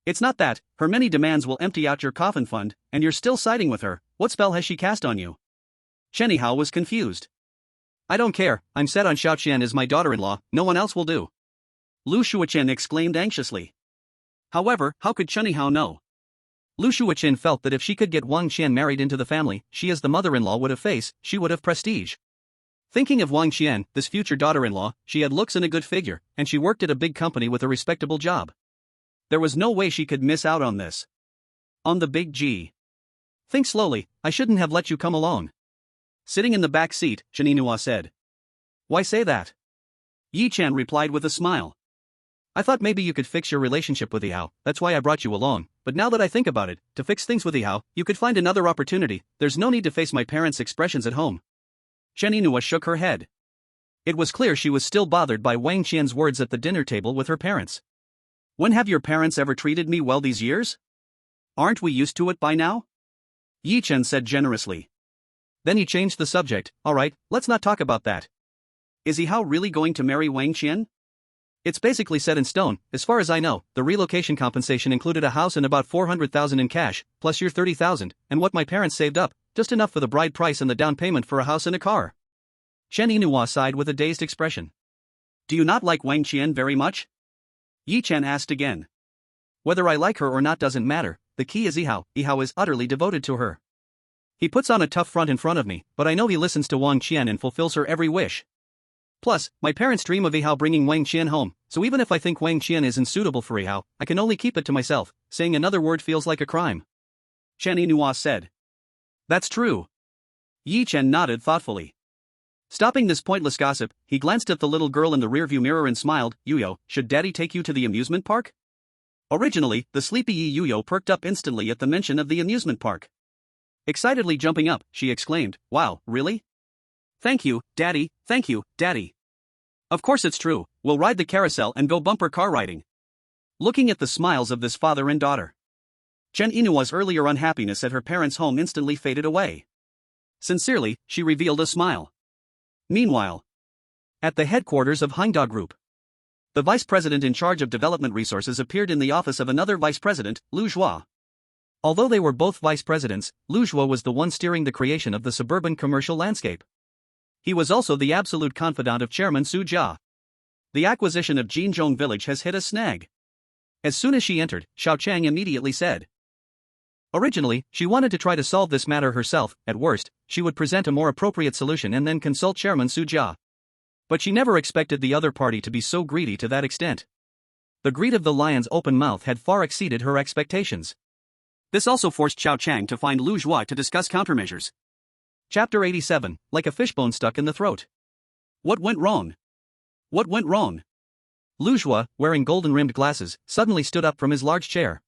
It's not that, her many demands will empty out your coffin fund, and you're still siding with her. What spell has she cast on you? Chen Yihao was confused. I don't care, I'm set on Xiao Qian as my daughter-in-law, no one else will do. Lu Shuoqin exclaimed anxiously. However, how could Chen Yihao know? Lu Shuoqin felt that if she could get Wang Qian married into the family, she as the mother-in-law would have face, she would have prestige. Thinking of Wang Qian, this future daughter-in-law, she had looks and a good figure, and she worked at a big company with a respectable job. There was no way she could miss out on this. On the big G. Think slowly, I shouldn't have let you come along. Sitting in the back seat, Chen Yinhua said. Why say that? Yi Chen replied with a smile. I thought maybe you could fix your relationship with Yihao, that's why I brought you along, but now that I think about it, to fix things with Yihao, you could find another opportunity, there's no need to face my parents' expressions at home. Chen Yinhua shook her head. It was clear she was still bothered by Wang Qian's words at the dinner table with her parents. When have your parents ever treated me well these years? Aren't we used to it by now? Yi Chen said generously. Then he changed the subject. Alright, let's not talk about that. Is Yihao really going to marry Wang Qian? It's basically set in stone, as far as I know, the relocation compensation included a house and about 400,000 in cash, plus your 30,000, and what my parents saved up, just enough for the bride price and the down payment for a house and a car. Chen Yinhua sighed with a dazed expression. Do you not like Wang Qian very much? Yi Chen asked again. Whether I like her or not doesn't matter, the key is Yihao. Yihao is utterly devoted to her. He puts on a tough front in front of me, but I know he listens to Wang Qian and fulfills her every wish. Plus, my parents dream of Yihao bringing Wang Qian home, so even if I think Wang Qian is unsuitable for Yihao, I can only keep it to myself, saying another word feels like a crime. Chen Yinhua said. That's true. Yi Chen nodded thoughtfully. Stopping this pointless gossip, he glanced at the little girl in the rearview mirror and smiled. Yuyo, should daddy take you to the amusement park? Originally, the sleepy Yi Yuyo perked up instantly at the mention of the amusement park. Excitedly jumping up, she exclaimed, wow, really? Thank you, Daddy, thank you, Daddy. Of course it's true, we'll ride the carousel and go bumper car riding. Looking at the smiles of this father and daughter, Chen Yinua's earlier unhappiness at her parents' home instantly faded away. Sincerely, she revealed a smile. Meanwhile, at the headquarters of Hangda Group, the vice president in charge of development resources appeared in the office of another vice president, Lu Zhua. Although they were both vice presidents, Lu Zhua was the one steering the creation of the suburban commercial landscape. He was also the absolute confidant of Chairman Su Jia. The acquisition of Jinzhong village has hit a snag. As soon as she entered, Xiao Chang immediately said. Originally, she wanted to try to solve this matter herself. At worst, she would present a more appropriate solution and then consult Chairman Su Jia. But she never expected the other party to be so greedy to that extent. The greed of the lion's open mouth had far exceeded her expectations. This also forced Xiao Chang to find Lu Zhua to discuss countermeasures. Chapter 87, like a fishbone stuck in the throat. What went wrong? What went wrong? Lu Zhua, wearing golden-rimmed glasses, suddenly stood up from his large chair.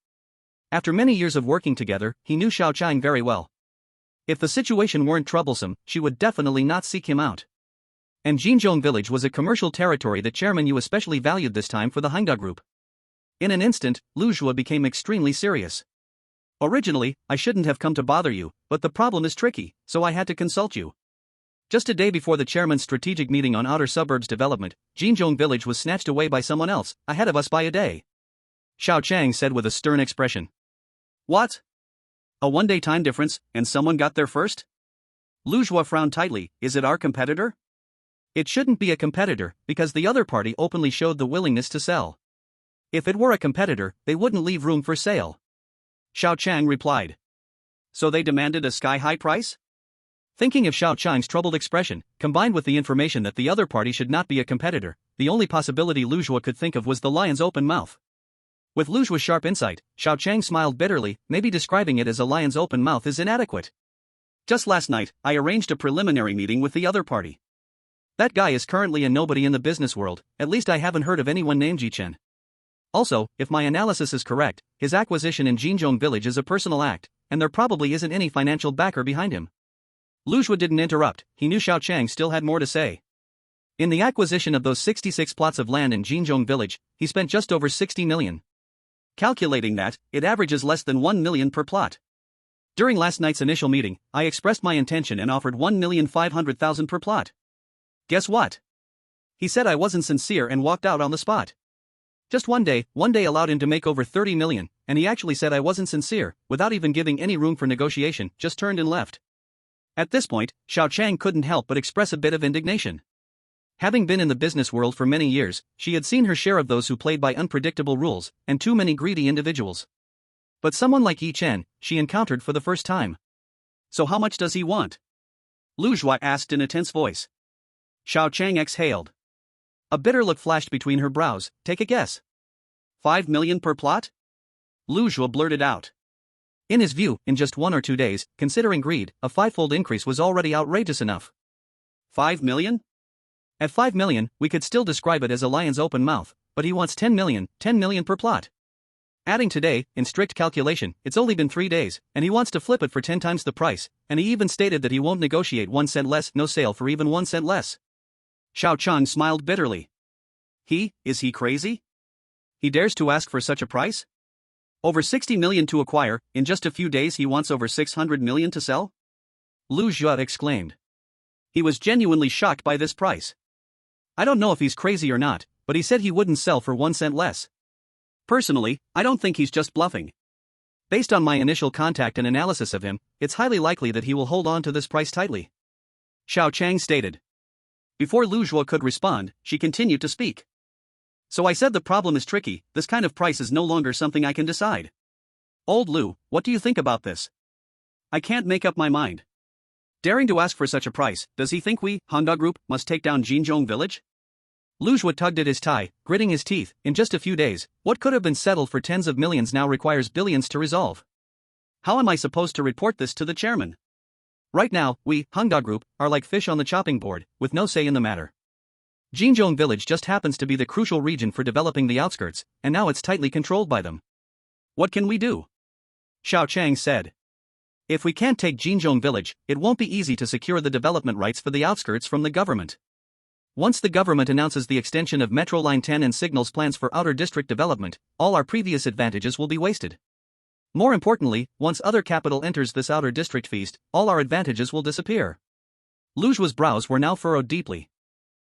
After many years of working together, he knew Xiao Chang very well. If the situation weren't troublesome, she would definitely not seek him out. And Jinzhong village was a commercial territory that Chairman Yu especially valued this time for the Hangda Group. In an instant, Lu Zhua became extremely serious. Originally, I shouldn't have come to bother you, but the problem is tricky, so I had to consult you. Just a day before the chairman's strategic meeting on outer suburbs development, Jinzhong village was snatched away by someone else, ahead of us by a day. Xiao Chang said with a stern expression. What? A one-day time difference, and someone got there first? Lu Zhua frowned tightly. Is it our competitor? It shouldn't be a competitor, because the other party openly showed the willingness to sell. If it were a competitor, they wouldn't leave room for sale. Xiao Chang replied. So they demanded a sky-high price? Thinking of Xiao Chang's troubled expression, combined with the information that the other party should not be a competitor, the only possibility Lu Zhua could think of was the lion's open mouth. With Lu Zhua's sharp insight, Xiao Chang smiled bitterly, maybe describing it as a lion's open mouth is inadequate. Just last night, I arranged a preliminary meeting with the other party. That guy is currently a nobody in the business world, at least I haven't heard of anyone named Jichen. Also, if my analysis is correct, his acquisition in Jinzhong village is a personal act, and there probably isn't any financial backer behind him. Lu Zhuo didn't interrupt, he knew Xiao Chang still had more to say. In the acquisition of those 66 plots of land in Jinzhong village, he spent just over 60 million. Calculating that, it averages less than 1 million per plot. During last night's initial meeting, I expressed my intention and offered 1,500,000 per plot. Guess what? He said I wasn't sincere and walked out on the spot. Just one day allowed him to make over 30 million, and he actually said I wasn't sincere, without even giving any room for negotiation, just turned and left. At this point, Xiao Chang couldn't help but express a bit of indignation. Having been in the business world for many years, she had seen her share of those who played by unpredictable rules, and too many greedy individuals. But someone like Yi Chen, she encountered for the first time. So how much does he want? Lu Zhuo asked in a tense voice. Xiao Chang exhaled. A bitter look flashed between her brows, take a guess. 5 million per plot? Lu Zhuo blurted out. In his view, in just 1 or 2 days, considering greed, a 5-fold increase was already outrageous enough. 5 million? At 5 million, we could still describe it as a lion's open mouth, but he wants 10 million per plot. Adding today, in strict calculation, it's only been 3 days, and he wants to flip it for 10 times the price, and he even stated that he won't negotiate 1 cent less, no sale for even 1 cent less. Xiao Chang smiled bitterly. Is he crazy? He dares to ask for such a price? Over 60 million to acquire, in just a few days he wants over 600 million to sell? Lu Zhuo exclaimed. He was genuinely shocked by this price. I don't know if he's crazy or not, but he said he wouldn't sell for 1 cent less. Personally, I don't think he's just bluffing. Based on my initial contact and analysis of him, it's highly likely that he will hold on to this price tightly. Xiao Chang stated. Before Lu Zhuo could respond, she continued to speak. So I said the problem is tricky, this kind of price is no longer something I can decide. Old Lu, what do you think about this? I can't make up my mind. Daring to ask for such a price, does he think we, Honda Group, must take down Jinzhong village? Lu Zhuo tugged at his tie, gritting his teeth. In just a few days, what could have been settled for tens of millions now requires billions to resolve. How am I supposed to report this to the chairman? Right now, we, Honda Group, are like fish on the chopping board, with no say in the matter. Jinzhong village just happens to be the crucial region for developing the outskirts, and now it's tightly controlled by them. What can we do? Xiao Chang said. If we can't take Jinzhong village, it won't be easy to secure the development rights for the outskirts from the government. Once the government announces the extension of Metro Line 10 and signals plans for outer district development, all our previous advantages will be wasted. More importantly, once other capital enters this outer district feast, all our advantages will disappear. Lu Zhuo's brows were now furrowed deeply.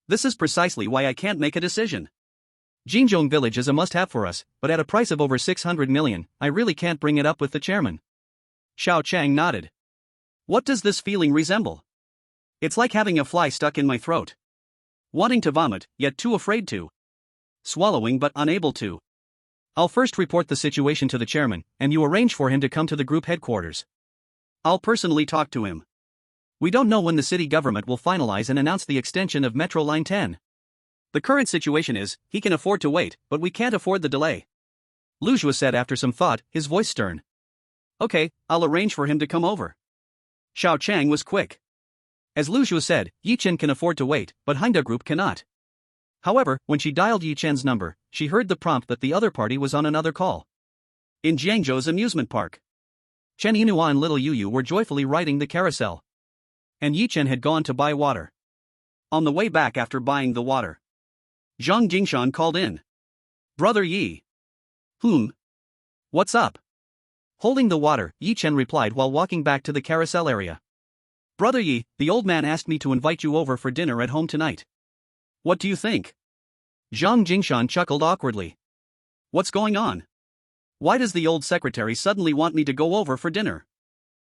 This is precisely why I can't make a decision. Jinzhong village is a must-have for us, but at a price of over 600 million, I really can't bring it up with the chairman. Xiao Chang nodded. What does this feeling resemble? It's like having a fly stuck in my throat. Wanting to vomit, yet too afraid to. Swallowing but unable to. I'll first report the situation to the chairman, and you arrange for him to come to the group headquarters. I'll personally talk to him. We don't know when the city government will finalize and announce the extension of Metro Line 10. The current situation is, he can afford to wait, but we can't afford the delay. Lu Zhuo said after some thought, his voice stern. Okay, I'll arrange for him to come over. Xiao Chang was quick. As Lu Zhuo said, Yi Chen can afford to wait, but Honda Group cannot. However, when she dialed Yi Chen's number, she heard the prompt that the other party was on another call. In Jiangzhou's amusement park, Chen Yinhua and little Yu were joyfully riding the carousel. And Yi Chen had gone to buy water. On the way back after buying the water, Zhang Jingshan called in. Brother Yi. What's up? Holding the water, Yi Chen replied while walking back to the carousel area. Brother Yi, the old man asked me to invite you over for dinner at home tonight. What do you think? Zhang Jingshan chuckled awkwardly. What's going on? Why does the old secretary suddenly want me to go over for dinner?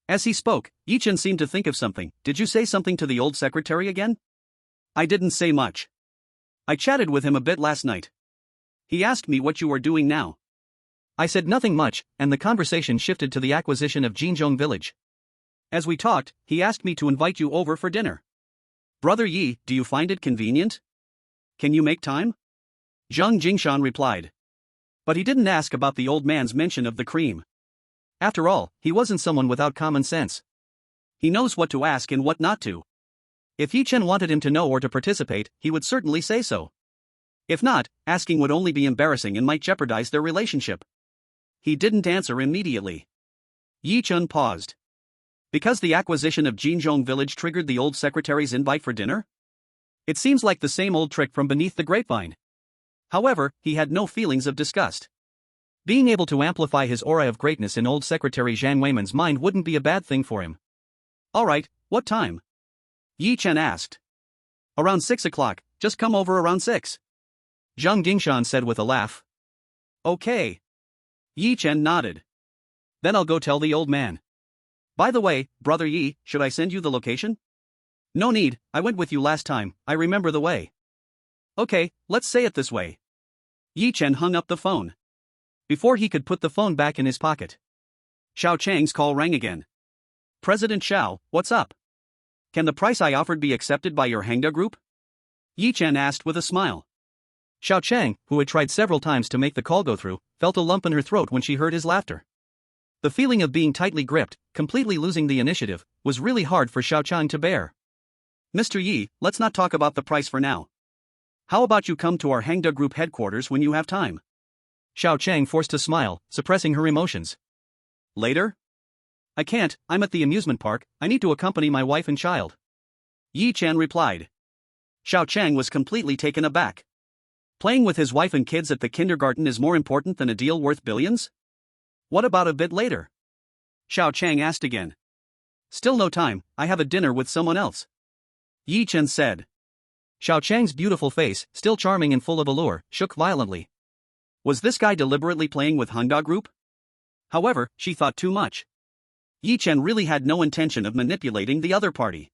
As he spoke, Yi Chen seemed to think of something. Did you say something to the old secretary again? I didn't say much. I chatted with him a bit last night. He asked me what you are doing now. I said nothing much, and the conversation shifted to the acquisition of Jinzhong village. As we talked, he asked me to invite you over for dinner. Brother Yi, do you find it convenient? Can you make time? Zhang Jingshan replied. But he didn't ask about the old man's mention of the cream. After all, he wasn't someone without common sense. He knows what to ask and what not to. If Yi Chen wanted him to know or to participate, he would certainly say so. If not, asking would only be embarrassing and might jeopardize their relationship. He didn't answer immediately. Yi Chun paused. Because the acquisition of Jinzhong village triggered the old secretary's invite for dinner? It seems like the same old trick from beneath the grapevine. However, he had no feelings of disgust. Being able to amplify his aura of greatness in old secretary Zhang Weiman's mind wouldn't be a bad thing for him. Alright, what time? Yi Chen asked. Around 6 o'clock, just come over around 6. Zhang Dingshan said with a laugh. Okay. Yi Chen nodded. Then I'll go tell the old man. By the way, brother Yi, should I send you the location? No need, I went with you last time, I remember the way. Okay, let's say it this way. Yi Chen hung up the phone. Before he could put the phone back in his pocket, Xiao Chang's call rang again. President Xiao, what's up? Can the price I offered be accepted by your Hangda group? Yi Chen asked with a smile. Xiao Chang, who had tried several times to make the call go through, felt a lump in her throat when she heard his laughter. The feeling of being tightly gripped, completely losing the initiative, was really hard for Xiao Chang to bear. Mr. Yi, let's not talk about the price for now. How about you come to our Hangda Group headquarters when you have time? Xiao Chang forced a smile, suppressing her emotions. Later? I can't, I'm at the amusement park, I need to accompany my wife and child. Yi Chen replied. Xiao Chang was completely taken aback. Playing with his wife and kids at the kindergarten is more important than a deal worth billions? What about a bit later? Xiao Chang asked again. Still no time, I have a dinner with someone else. Yi Chen said. Xiao Chang's beautiful face, still charming and full of allure, shook violently. Was this guy deliberately playing with Hangda Group? However, she thought too much. Yi Chen really had no intention of manipulating the other party.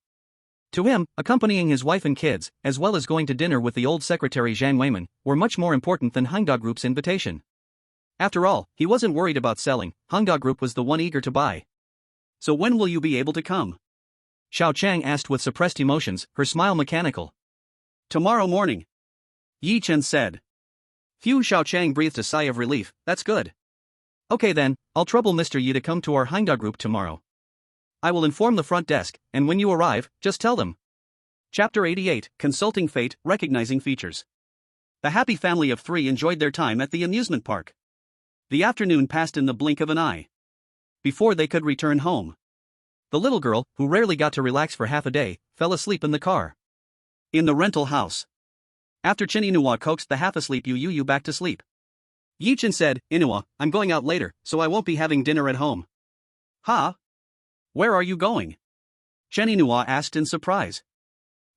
To him, accompanying his wife and kids, as well as going to dinner with the old secretary Zhang Weiman, were much more important than Hangda Group's invitation. After all, he wasn't worried about selling, Hangda Group was the one eager to buy. So when will you be able to come? Xiao Chang asked with suppressed emotions, her smile mechanical. Tomorrow morning. Yi Chen said. Phew, Xiao Chang breathed a sigh of relief, that's good. Okay then, I'll trouble Mr. Yi to come to our Hangda Group tomorrow. I will inform the front desk, and when you arrive, just tell them. Chapter 88, Consulting Fate, Recognizing Features. The happy family of 3 enjoyed their time at the amusement park. The afternoon passed in the blink of an eye. Before they could return home, the little girl, who rarely got to relax for half a day, fell asleep in the car. In the rental house. After Chen Inua coaxed the half-asleep Yu back to sleep, Yi Chen said, Inua, I'm going out later, so I won't be having dinner at home. Huh? Where are you going? Chen Inua asked in surprise.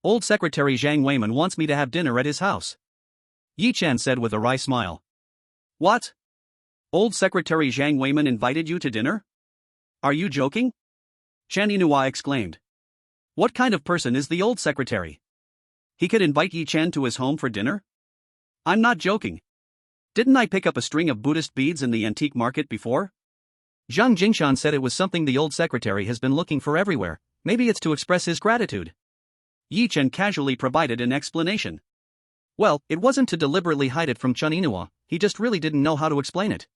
Old Secretary Zhang Weiman wants me to have dinner at his house. Yi Chen said with a wry smile. What? Old Secretary Zhang Weiman invited you to dinner? Are you joking? Chen Inua exclaimed. What kind of person is the old secretary? He could invite Yi Chen to his home for dinner? I'm not joking. Didn't I pick up a string of Buddhist beads in the antique market before? Zhang Jingshan said it was something the old secretary has been looking for everywhere, maybe it's to express his gratitude. Yi Chen casually provided an explanation. Well, it wasn't to deliberately hide it from Chen Inua, he just really didn't know how to explain it.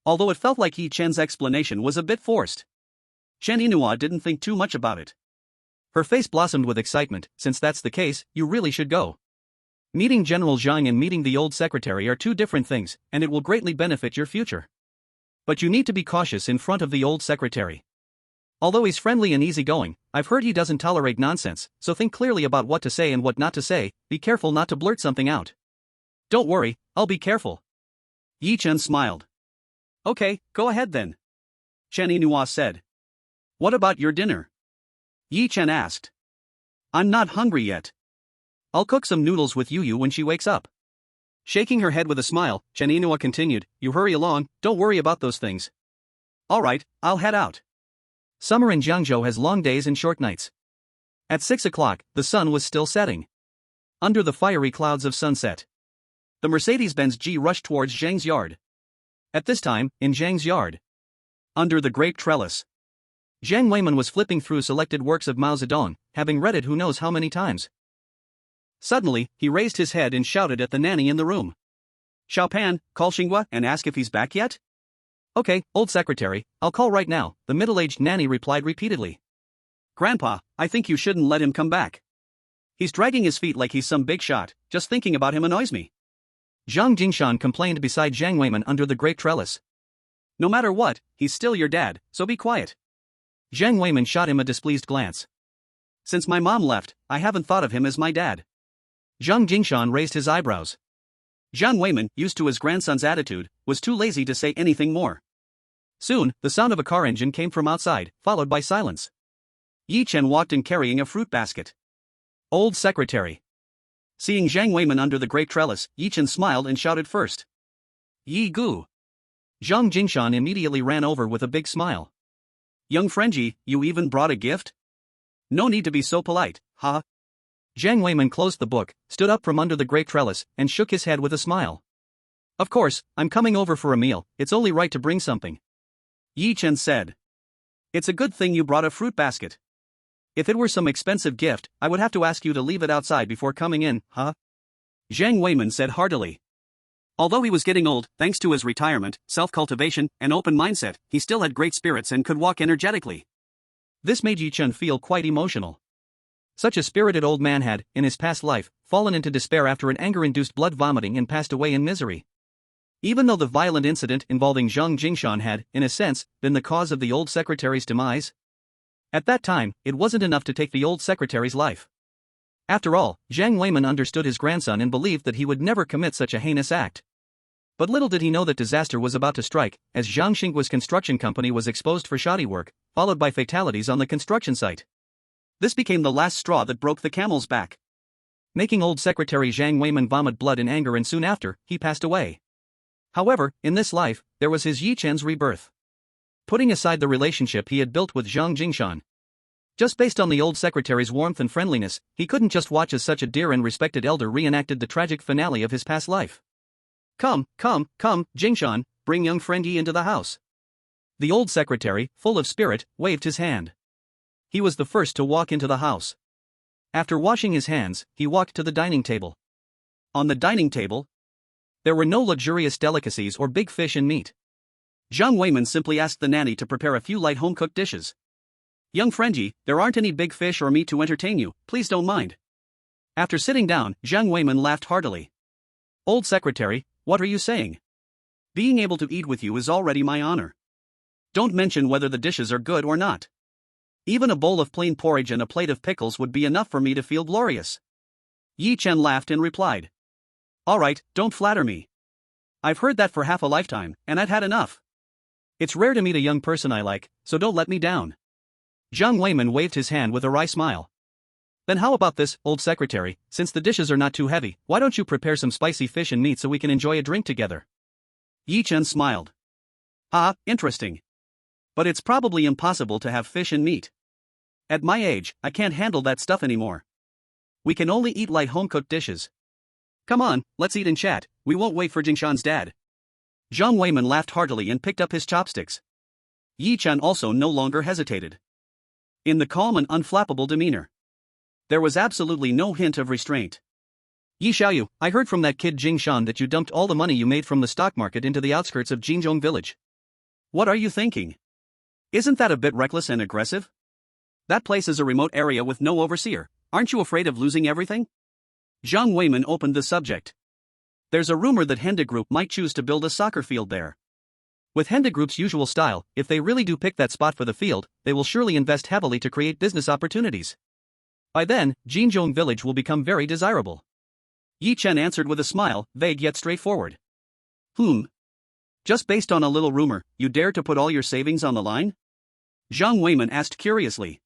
Although it felt like Yi Chen's explanation was a bit forced. Chen Inua didn't think too much about it. Her face blossomed with excitement. Since that's the case, you really should go. Meeting General Zhang and meeting the old secretary are two different things, and it will greatly benefit your future. But you need to be cautious in front of the old secretary. Although he's friendly and easygoing, I've heard he doesn't tolerate nonsense, so think clearly about what to say and what not to say, be careful not to blurt something out. Don't worry, I'll be careful. Yi Chen smiled. Okay, go ahead then. Chen Inua said. What about your dinner? Yi Chen asked. I'm not hungry yet. I'll cook some noodles with Yu when she wakes up. Shaking her head with a smile, Chen Inua continued, you hurry along, don't worry about those things. Alright, I'll head out. Summer in Jiangzhou has long days and short nights. At 6 o'clock, the sun was still setting. Under the fiery clouds of sunset, the Mercedes-Benz G rushed towards Zhang's yard. At this time, in Zhang's yard, under the grape trellis, Zhang Weiman was flipping through selected works of Mao Zedong, having read it who knows how many times. Suddenly, he raised his head and shouted at the nanny in the room. Xiaopan, call Xinghua and ask if he's back yet? Okay, old secretary, I'll call right now, the middle-aged nanny replied repeatedly. Grandpa, I think you shouldn't let him come back. He's dragging his feet like he's some big shot, just thinking about him annoys me. Zhang Jingshan complained beside Zhang Weiman under the grape trellis. No matter what, he's still your dad, so be quiet. Zhang Weiman shot him a displeased glance. Since my mom left, I haven't thought of him as my dad. Zhang Jingshan raised his eyebrows. Zhang Weiman, used to his grandson's attitude, was too lazy to say anything more. Soon, the sound of a car engine came from outside, followed by silence. Yi Chen walked in carrying a fruit basket. Old secretary. Seeing Zhang Weiman under the great trellis, Yi Chen smiled and shouted first. Yi Gu. Zhang Jingshan immediately ran over with a big smile. Young Frenchie, you even brought a gift? No need to be so polite, huh? Zhang Weiman closed the book, stood up from under the great trellis, and shook his head with a smile. Of course, I'm coming over for a meal, it's only right to bring something. Yi Chen said. It's a good thing you brought a fruit basket. If it were some expensive gift, I would have to ask you to leave it outside before coming in, huh? Zhang Weiman said heartily. Although he was getting old, thanks to his retirement, self-cultivation, and open mindset, he still had great spirits and could walk energetically. This made Yi Chen feel quite emotional. Such a spirited old man had, in his past life, fallen into despair after an anger-induced blood vomiting and passed away in misery. Even though the violent incident involving Zhang Jingshan had, in a sense, been the cause of the old secretary's demise, at that time, it wasn't enough to take the old secretary's life. After all, Zhang Weiman understood his grandson and believed that he would never commit such a heinous act. But little did he know that disaster was about to strike, as Zhang Xingguo's construction company was exposed for shoddy work, followed by fatalities on the construction site. This became the last straw that broke the camel's back, making old secretary Zhang Weiman vomit blood in anger, and soon after, he passed away. However, in this life, there was his Yi Chen's rebirth. Putting aside the relationship he had built with Zhang Jingshan, just based on the old secretary's warmth and friendliness, he couldn't just watch as such a dear and respected elder reenacted the tragic finale of his past life. Come, Jingshan, bring young friend Yi into the house. The old secretary, full of spirit, waved his hand. He was the first to walk into the house. After washing his hands, he walked to the dining table. On the dining table, there were no luxurious delicacies or big fish and meat. Zhang Weiman simply asked the nanny to prepare a few light home-cooked dishes. Young friend Yi, there aren't any big fish or meat to entertain you, please don't mind. After sitting down, Zhang Weiman laughed heartily. Old secretary, what are you saying? Being able to eat with you is already my honor. Don't mention whether the dishes are good or not. Even a bowl of plain porridge and a plate of pickles would be enough for me to feel glorious. Yi Chen laughed and replied. Alright, don't flatter me. I've heard that for half a lifetime, and I've had enough. It's rare to meet a young person I like, so don't let me down. Zhang Weiman waved his hand with a wry smile. Then how about this, old secretary, since the dishes are not too heavy, why don't you prepare some spicy fish and meat so we can enjoy a drink together? Yi Chen smiled. Ah, interesting. But it's probably impossible to have fish and meat. At my age, I can't handle that stuff anymore. We can only eat light home-cooked dishes. Come on, let's eat and chat, we won't wait for Jingshan's dad. Zhang Weiman laughed heartily and picked up his chopsticks. Yi Chen also no longer hesitated. In the calm and unflappable demeanor, there was absolutely no hint of restraint. Yi Xiaoyu, I heard from that kid Jingshan that you dumped all the money you made from the stock market into the outskirts of Jinzhong village. What are you thinking? Isn't that a bit reckless and aggressive? That place is a remote area with no overseer, aren't you afraid of losing everything? Zhang Weiman opened the subject. There's a rumor that Henda Group might choose to build a soccer field there. With Henda Group's usual style, if they really do pick that spot for the field, they will surely invest heavily to create business opportunities. By then, Jinzhong village will become very desirable. Yi Chen answered with a smile, vague yet straightforward. Just based on a little rumor, you dare to put all your savings on the line? Zhang Weiman asked curiously.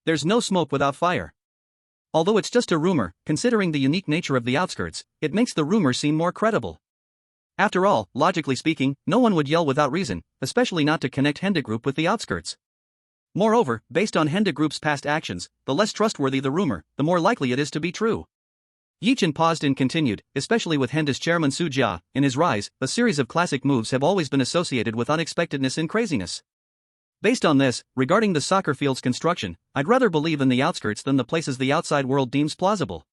There's no smoke without fire. Although it's just a rumor, considering the unique nature of the outskirts, it makes the rumor seem more credible. After all, logically speaking, no one would yell without reason, especially not to connect Henda Group with the outskirts. Moreover, based on Henda Group's past actions, the less trustworthy the rumor, the more likely it is to be true. Yi Chen paused and continued, especially with Henda's chairman Su Jia, in his rise, a series of classic moves have always been associated with unexpectedness and craziness. Based on this, regarding the soccer field's construction, I'd rather believe in the outskirts than the places the outside world deems plausible.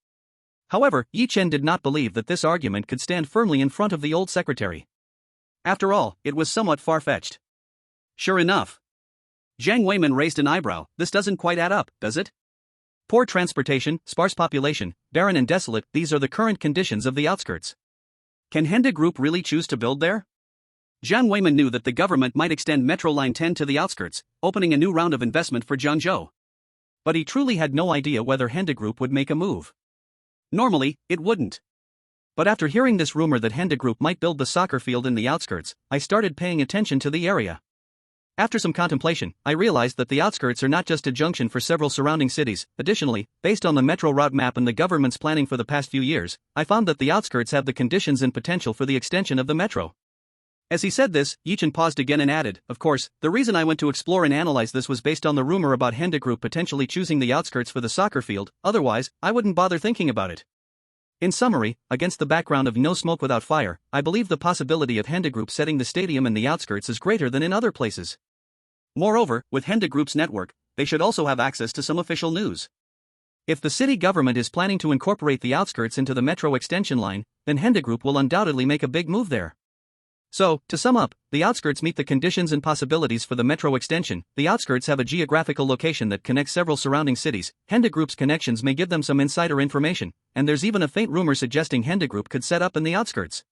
However, Yi Chen did not believe that this argument could stand firmly in front of the old secretary. After all, it was somewhat far-fetched. Sure enough. Zhang Weiman raised an eyebrow, this doesn't quite add up, does it? Poor transportation, sparse population, barren and desolate, these are the current conditions of the outskirts. Can Henda Group really choose to build there? Jiang Weiman knew that the government might extend Metro Line 10 to the outskirts, opening a new round of investment for Zhengzhou. But he truly had no idea whether Henda Group would make a move. Normally, it wouldn't. But after hearing this rumor that Henda Group might build the soccer field in the outskirts, I started paying attention to the area. After some contemplation, I realized that the outskirts are not just a junction for several surrounding cities. Additionally, based on the metro route map and the government's planning for the past few years, I found that the outskirts have the conditions and potential for the extension of the metro. As he said this, Yichen paused again and added, "Of course, the reason I went to explore and analyze this was based on the rumor about Henda Group potentially choosing the outskirts for the soccer field, otherwise, I wouldn't bother thinking about it." In summary, against the background of no smoke without fire, I believe the possibility of Henda Group setting the stadium in the outskirts is greater than in other places. Moreover, with Henda Group's network, they should also have access to some official news. If the city government is planning to incorporate the outskirts into the metro extension line, then Henda Group will undoubtedly make a big move there. So, to sum up, the outskirts meet the conditions and possibilities for the metro extension. The outskirts have a geographical location that connects several surrounding cities. Henda Group's connections may give them some insider information, and there's even a faint rumor suggesting Henda Group could set up in the outskirts.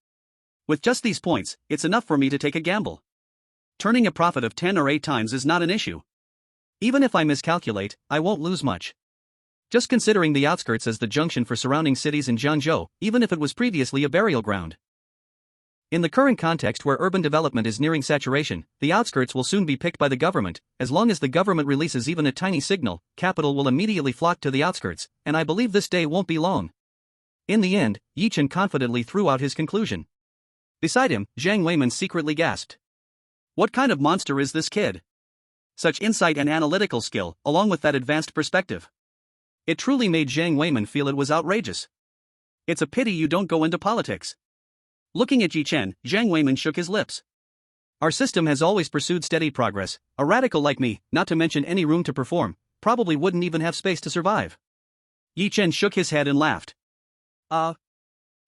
With just these points, it's enough for me to take a gamble. Turning a profit of 10 or 8 times is not an issue. Even if I miscalculate, I won't lose much. Just considering the outskirts as the junction for surrounding cities in Zhengzhou, even if it was previously a burial ground. In the current context where urban development is nearing saturation, the outskirts will soon be picked by the government. As long as the government releases even a tiny signal, capital will immediately flock to the outskirts, and I believe this day won't be long. In the end, Yichen confidently threw out his conclusion. Beside him, Jiang Weiman secretly gasped. What kind of monster is this kid? Such insight and analytical skill, along with that advanced perspective. It truly made Jiang Weiman feel it was outrageous. It's a pity you don't go into politics. Looking at Yi Chen, Jiang Weiman shook his lips. Our system has always pursued steady progress. A radical like me, not to mention any room to perform, probably wouldn't even have space to survive. Yi Chen shook his head and laughed. Jiang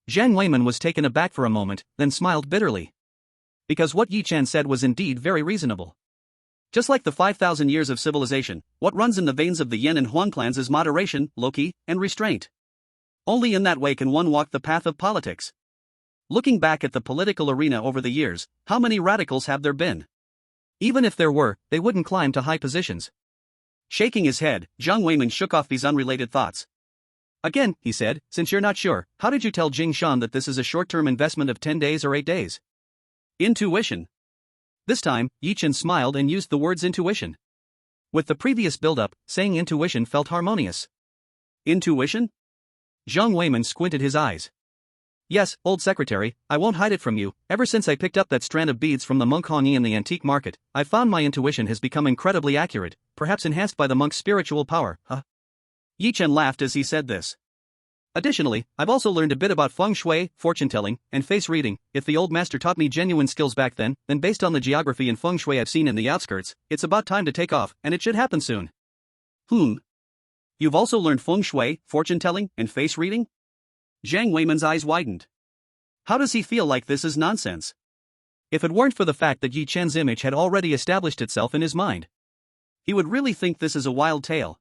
Weiman was taken aback for a moment, then smiled bitterly. Because what Yi Chen said was indeed very reasonable. Just like the 5,000 years of civilization, what runs in the veins of the Yin and Huang clans is moderation, low-key, and restraint. Only in that way can one walk the path of politics. Looking back at the political arena over the years, how many radicals have there been? Even if there were, they wouldn't climb to high positions. Shaking his head, Jiang Weiman shook off these unrelated thoughts. Again, he said, since you're not sure, how did you tell Jing Shan that this is a short-term investment of 10 days or 8 days? Intuition. This time, Yichen smiled and used the words intuition. With the previous build-up, saying intuition felt harmonious. Intuition? Jiang Weiman squinted his eyes. Yes, old secretary, I won't hide it from you. Ever since I picked up that strand of beads from the monk Hongyi in the antique market, I've found my intuition has become incredibly accurate, perhaps enhanced by the monk's spiritual power, huh? Yichen laughed as he said this. Additionally, I've also learned a bit about feng shui, fortune-telling, and face reading. If the old master taught me genuine skills back then based on the geography and feng shui I've seen in the outskirts, it's about time to take off, and it should happen soon. You've also learned feng shui, fortune-telling, and face reading? Jiang Weiman's eyes widened. How does he feel like this is nonsense? If it weren't for the fact that Yi Chen's image had already established itself in his mind, he would really think this is a wild tale.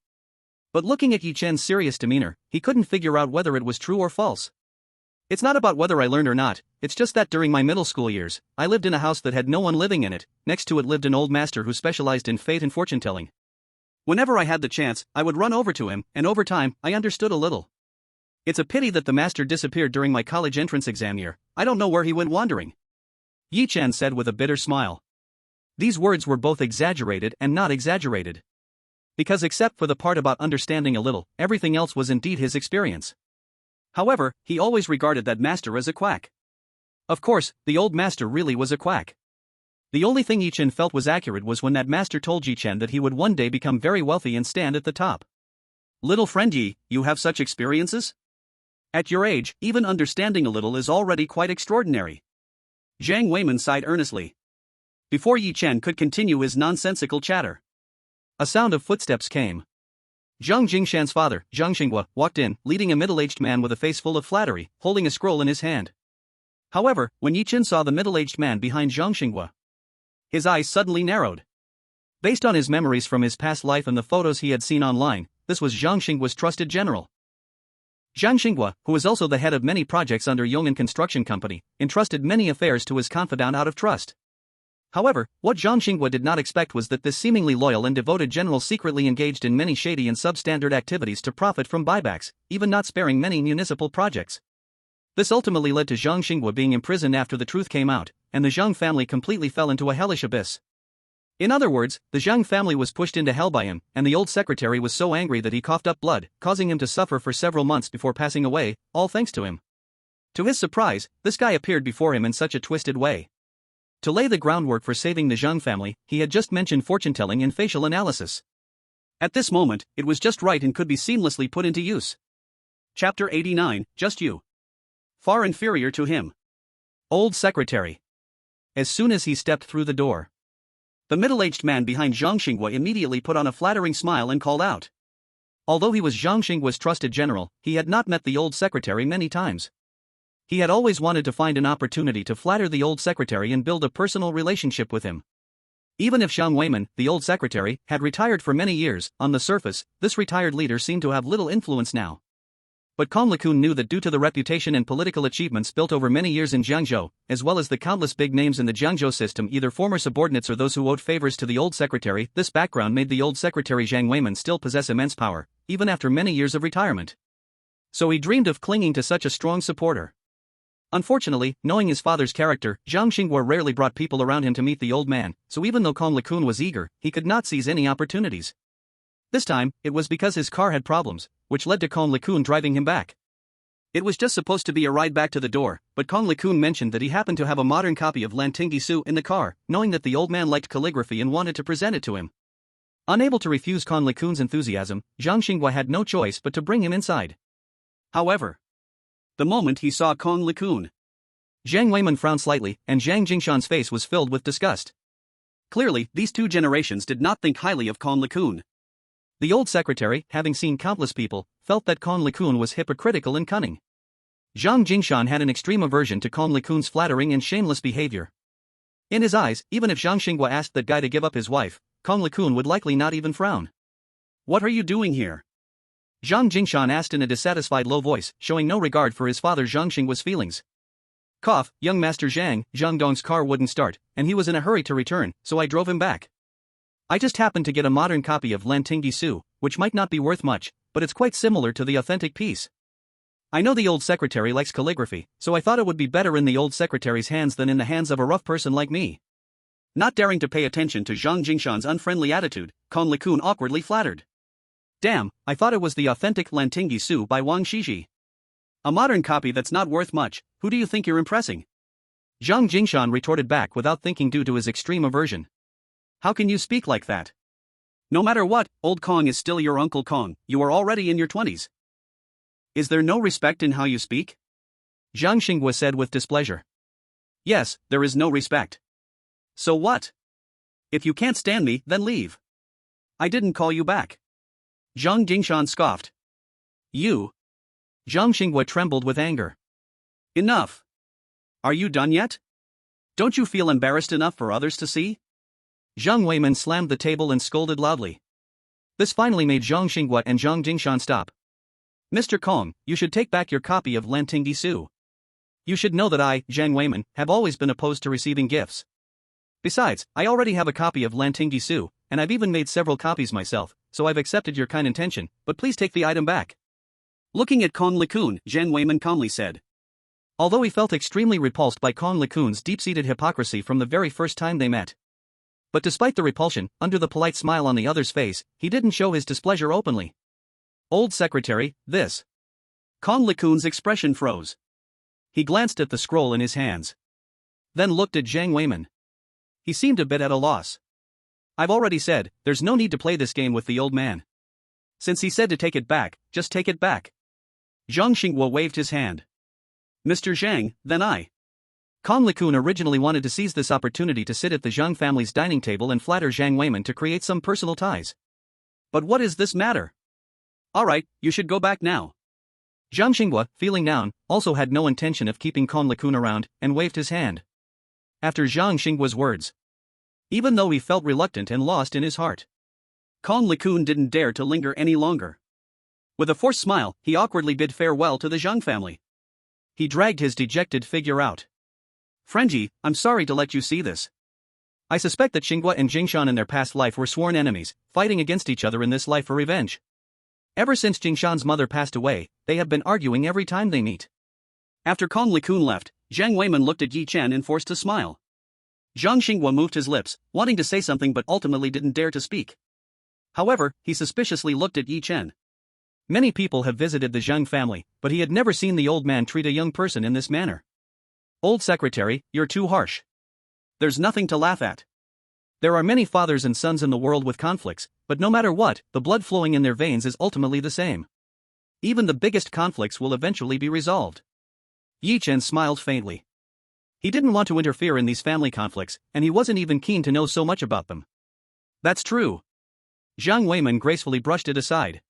But looking at Yi Chen's serious demeanor, he couldn't figure out whether it was true or false. It's not about whether I learned or not, it's just that during my middle school years, I lived in a house that had no one living in it. Next to it lived an old master who specialized in fate and fortune-telling. Whenever I had the chance, I would run over to him, and over time, I understood a little. It's a pity that the master disappeared during my college entrance exam year. I don't know where he went wandering. Yi Chen said with a bitter smile. These words were both exaggerated and not exaggerated. Because except for the part about understanding a little, everything else was indeed his experience. However, he always regarded that master as a quack. Of course, the old master really was a quack. The only thing Yi Chen felt was accurate was when that master told Yi Chen that he would one day become very wealthy and stand at the top. Little friend Yi, you have such experiences? At your age, even understanding a little is already quite extraordinary. Jiang Weiman sighed earnestly. Before Yi Chen could continue his nonsensical chatter, a sound of footsteps came. Zhang Jingshan's father, Zhang Xinghua, walked in, leading a middle-aged man with a face full of flattery, holding a scroll in his hand. However, when Yi Chen saw the middle-aged man behind Zhang Xinghua, his eyes suddenly narrowed. Based on his memories from his past life and the photos he had seen online, this was Zhang Xinghua's trusted general. Zhang Xinghua, who was also the head of many projects under Yong'an Construction Company, entrusted many affairs to his confidant out of trust. However, what Zhang Xinghua did not expect was that this seemingly loyal and devoted general secretly engaged in many shady and substandard activities to profit from buybacks, even not sparing many municipal projects. This ultimately led to Zhang Xinghua being imprisoned after the truth came out, and the Zhang family completely fell into a hellish abyss. In other words, the Zhang family was pushed into hell by him, and the old secretary was so angry that he coughed up blood, causing him to suffer for several months before passing away, all thanks to him. To his surprise, this guy appeared before him in such a twisted way. To lay the groundwork for saving the Zhang family, he had just mentioned fortune-telling and facial analysis. At this moment, it was just right and could be seamlessly put into use. Chapter 89, Just You. Far inferior to him. Old secretary. As soon as he stepped through the door, the middle-aged man behind Zhang Xinghua immediately put on a flattering smile and called out. Although he was Zhang Xinghua's trusted general, he had not met the old secretary many times. He had always wanted to find an opportunity to flatter the old secretary and build a personal relationship with him. Even if Zhang Weiman, the old secretary, had retired for many years, on the surface, this retired leader seemed to have little influence now. But Kong LeCun knew that due to the reputation and political achievements built over many years in Jiangzhou, as well as the countless big names in the Jiangzhou system, either former subordinates or those who owed favors to the old secretary, this background made the old secretary Zhang Weiman still possess immense power, even after many years of retirement. So he dreamed of clinging to such a strong supporter. Unfortunately, knowing his father's character, Zhang Xinghua rarely brought people around him to meet the old man, so even though Kong LeCun was eager, he could not seize any opportunities. This time, it was because his car had problems, which led to Kong LeCun driving him back. It was just supposed to be a ride back to the door, but Kong LeCun mentioned that he happened to have a modern copy of Lan Tingyi Su in the car, knowing that the old man liked calligraphy and wanted to present it to him. Unable to refuse Kong LeCun's enthusiasm, Zhang Xinghua had no choice but to bring him inside. However, the moment he saw Kong LeCun, Zhang Weiman frowned slightly, and Zhang Jingshan's face was filled with disgust. Clearly, these two generations did not think highly of Kong LeCun. The old secretary, having seen countless people, felt that Kong LeCun was hypocritical and cunning. Zhang Jingshan had an extreme aversion to Kong LeCun's flattering and shameless behavior. In his eyes, even if Zhang Xinghua asked that guy to give up his wife, Kong LeCun would likely not even frown. "What are you doing here?" Zhang Jingshan asked in a dissatisfied low voice, showing no regard for his father Zhang Xinghua's feelings. "Cough, young Master Zhang, Zhang Dong's car wouldn't start, and he was in a hurry to return, so I drove him back. I just happened to get a modern copy of Lan Tingyi Su, which might not be worth much, but it's quite similar to the authentic piece. I know the old secretary likes calligraphy, so I thought it would be better in the old secretary's hands than in the hands of a rough person like me." Not daring to pay attention to Zhang Jingshan's unfriendly attitude, Kong LeCun awkwardly flattered. "Damn, I thought it was the authentic Lan Tingyi Su by Wang Shiji. A modern copy that's not worth much, who do you think you're impressing?" Zhang Jingshan retorted back without thinking due to his extreme aversion. "How can you speak like that? No matter what, old Kong is still your Uncle Kong, you are already in your 20s. Is there no respect in how you speak?" Zhang Xinghua said with displeasure. "Yes, there is no respect. So what? If you can't stand me, then leave. I didn't call you back." Zhang Jingshan scoffed. "You?" Zhang Xinghua trembled with anger. "Enough. Are you done yet? Don't you feel embarrassed enough for others to see?" Zhang Weiman slammed the table and scolded loudly. This finally made Zhang Xinghua and Zhang Jingshan stop. "Mr. Kong, you should take back your copy of Lan Tingyi Su. You should know that I, Zhang Weiman, have always been opposed to receiving gifts. Besides, I already have a copy of Lan Tingyi Su, and I've even made several copies myself, so I've accepted your kind intention, but please take the item back." Looking at Kong LeCun, Zhang Weiman calmly said. Although he felt extremely repulsed by Kong LeCun's deep-seated hypocrisy from the very first time they met. But despite the repulsion, under the polite smile on the other's face, he didn't show his displeasure openly. "Old secretary, this." Kong LeCun's expression froze. He glanced at the scroll in his hands. Then looked at Zhang Weiman. He seemed a bit at a loss. "I've already said, there's no need to play this game with the old man. Since he said to take it back, just take it back." Zhang Xinghua waved his hand. "Mr. Zhang, then I." Kong LeCun originally wanted to seize this opportunity to sit at the Zhang family's dining table and flatter Zhang Weiman to create some personal ties. But what is this matter? "Alright, you should go back now." Zhang Xinghua, feeling down, also had no intention of keeping Kong LeCun around, and waved his hand. After Zhang Xinghua's words, even though he felt reluctant and lost in his heart, Kong LeCun didn't dare to linger any longer. With a forced smile, he awkwardly bid farewell to the Zhang family. He dragged his dejected figure out. "Friendji, I'm sorry to let you see this. I suspect that Xinghua and Jingshan in their past life were sworn enemies, fighting against each other in this life for revenge. Ever since Jingshan's mother passed away, they have been arguing every time they meet. After Kong Likun left, Jiang Weiman looked at Yi Chen and forced a smile. Zhang Xinghua moved his lips, wanting to say something but ultimately didn't dare to speak. However, he suspiciously looked at Yi Chen. Many people have visited the Zhang family, but he had never seen the old man treat a young person in this manner. Old secretary, you're too harsh. There's nothing to laugh at. There are many fathers and sons in the world with conflicts, but no matter what, the blood flowing in their veins is ultimately the same. Even the biggest conflicts will eventually be resolved. Yi Chen smiled faintly. He didn't want to interfere in these family conflicts, and he wasn't even keen to know so much about them. That's true. Zhang Weiman gracefully brushed it aside.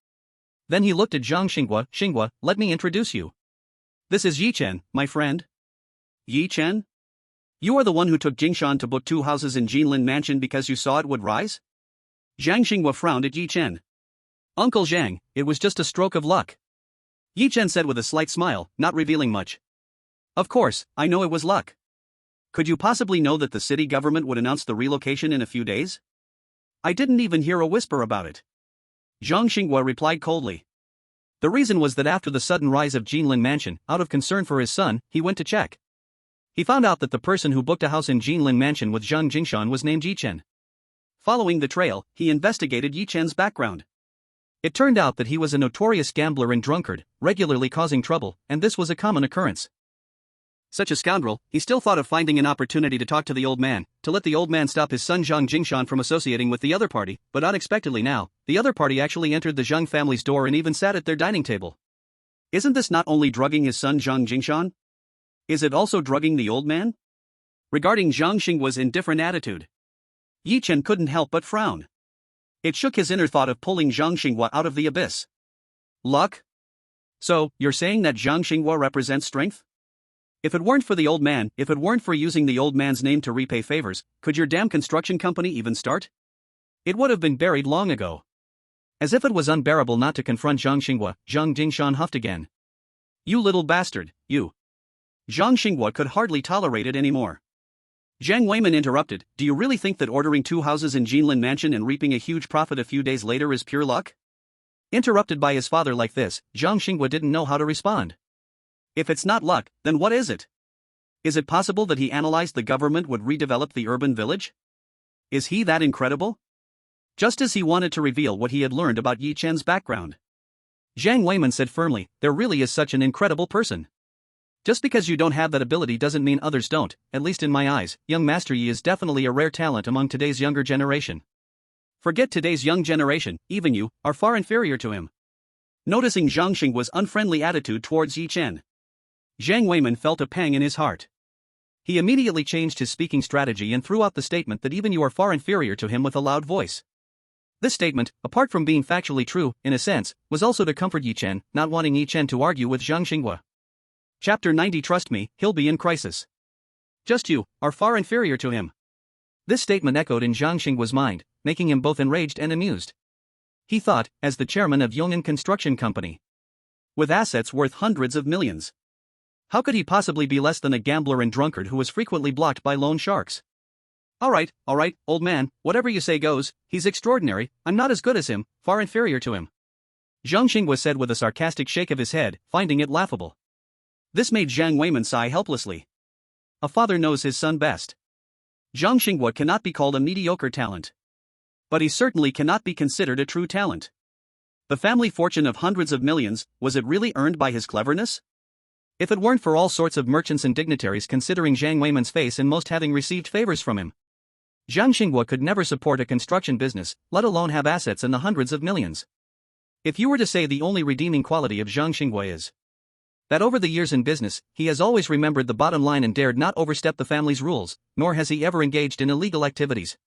Then he looked at Zhang Xinghua. Xinghua, let me introduce you. This is Yi Chen, my friend. Yi Chen? You are the one who took Jingshan to book 2 houses in Jinlin Mansion because you saw it would rise? Zhang Xinghua frowned at Yi Chen. Uncle Zhang, it was just a stroke of luck. Yi Chen said with a slight smile, not revealing much. Of course, I know it was luck. Could you possibly know that the city government would announce the relocation in a few days? I didn't even hear a whisper about it. Zhang Xinghua replied coldly. The reason was that after the sudden rise of Jinlin Mansion, out of concern for his son, he went to check. He found out that the person who booked a house in Jinlin Mansion with Zhang Jingshan was named Yi Chen. Following the trail, he investigated Yi Chen's background. It turned out that he was a notorious gambler and drunkard, regularly causing trouble, and this was a common occurrence. Such a scoundrel, he still thought of finding an opportunity to talk to the old man, to let the old man stop his son Zhang Jingshan from associating with the other party, but unexpectedly now, the other party actually entered the Zhang family's door and even sat at their dining table. Isn't this not only drugging his son Zhang Jingshan? Is it also drugging the old man? Regarding Zhang Xinghua's indifferent attitude, Yi Chen couldn't help but frown. It shook his inner thought of pulling Zhang Xinghua out of the abyss. Luck? So, you're saying that Zhang Xinghua represents strength? If it weren't for the old man, if it weren't for using the old man's name to repay favors, could your damn construction company even start? It would have been buried long ago. As if it was unbearable not to confront Zhang Xinghua, Zhang Jingshan huffed again. You little bastard, you. Zhang Xinghua could hardly tolerate it anymore. Jiang Weiman interrupted, do you really think that ordering 2 houses in Jinlin Mansion and reaping a huge profit a few days later is pure luck? Interrupted by his father like this, Zhang Xinghua didn't know how to respond. If it's not luck, then what is it? Is it possible that he analyzed the government would redevelop the urban village? Is he that incredible? Just as he wanted to reveal what he had learned about Yi Chen's background, Jiang Weiman said firmly, there really is such an incredible person. Just because you don't have that ability doesn't mean others don't, at least in my eyes, young Master Yi is definitely a rare talent among today's younger generation. Forget today's young generation, even you are far inferior to him. Noticing Zhang Xinghua's unfriendly attitude towards Yi Chen, Jiang Weiman felt a pang in his heart. He immediately changed his speaking strategy and threw out the statement that even you are far inferior to him with a loud voice. This statement, apart from being factually true, in a sense, was also to comfort Yi Chen, not wanting Yi Chen to argue with Zhang Xinghua. Chapter 90 Trust me, he'll be in crisis. Just you are far inferior to him. This statement echoed in Zhang Xinghua's mind, making him both enraged and amused. He thought, as the chairman of Yong'an Construction Company, with assets worth hundreds of millions, how could he possibly be less than a gambler and drunkard who was frequently blocked by loan sharks? All right, old man, whatever you say goes, he's extraordinary, I'm not as good as him, far inferior to him, Zhang Xinghua said with a sarcastic shake of his head, finding it laughable. This made Jiang Weiman sigh helplessly. A father knows his son best. Zhang Xinghua cannot be called a mediocre talent, but he certainly cannot be considered a true talent. The family fortune of hundreds of millions, was it really earned by his cleverness? If it weren't for all sorts of merchants and dignitaries considering Jiang Weiman's face and most having received favors from him, Zhang Xinghua could never support a construction business, let alone have assets in the hundreds of millions. If you were to say the only redeeming quality of Zhang Xinghua is that over the years in business, he has always remembered the bottom line and dared not overstep the family's rules, nor has he ever engaged in illegal activities.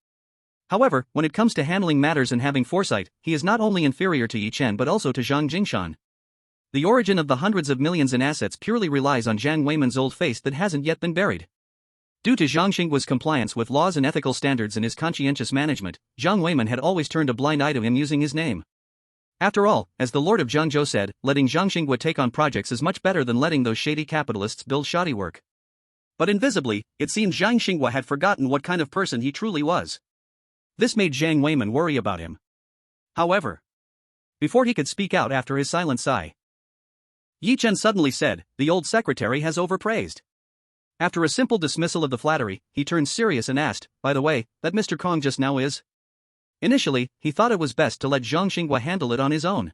However, when it comes to handling matters and having foresight, he is not only inferior to Yi Chen but also to Zhang Jingshan. The origin of the hundreds of millions in assets purely relies on Jiang Weiman's old face that hasn't yet been buried. Due to Zhang Xinghua's compliance with laws and ethical standards and his conscientious management, Jiang Weiman had always turned a blind eye to him using his name. After all, as the Lord of Zhangzhou said, letting Zhang Xinghua take on projects is much better than letting those shady capitalists build shoddy work. But invisibly, it seemed Zhang Xinghua had forgotten what kind of person he truly was. This made Zhang Weiman worry about him. However, before he could speak out after his silent sigh, Yi Chen suddenly said, "The old secretary has overpraised." After a simple dismissal of the flattery, he turned serious and asked, "By the way, that Mr. Kong just now is?" Initially, he thought it was best to let Zhang Xinghua handle it on his own.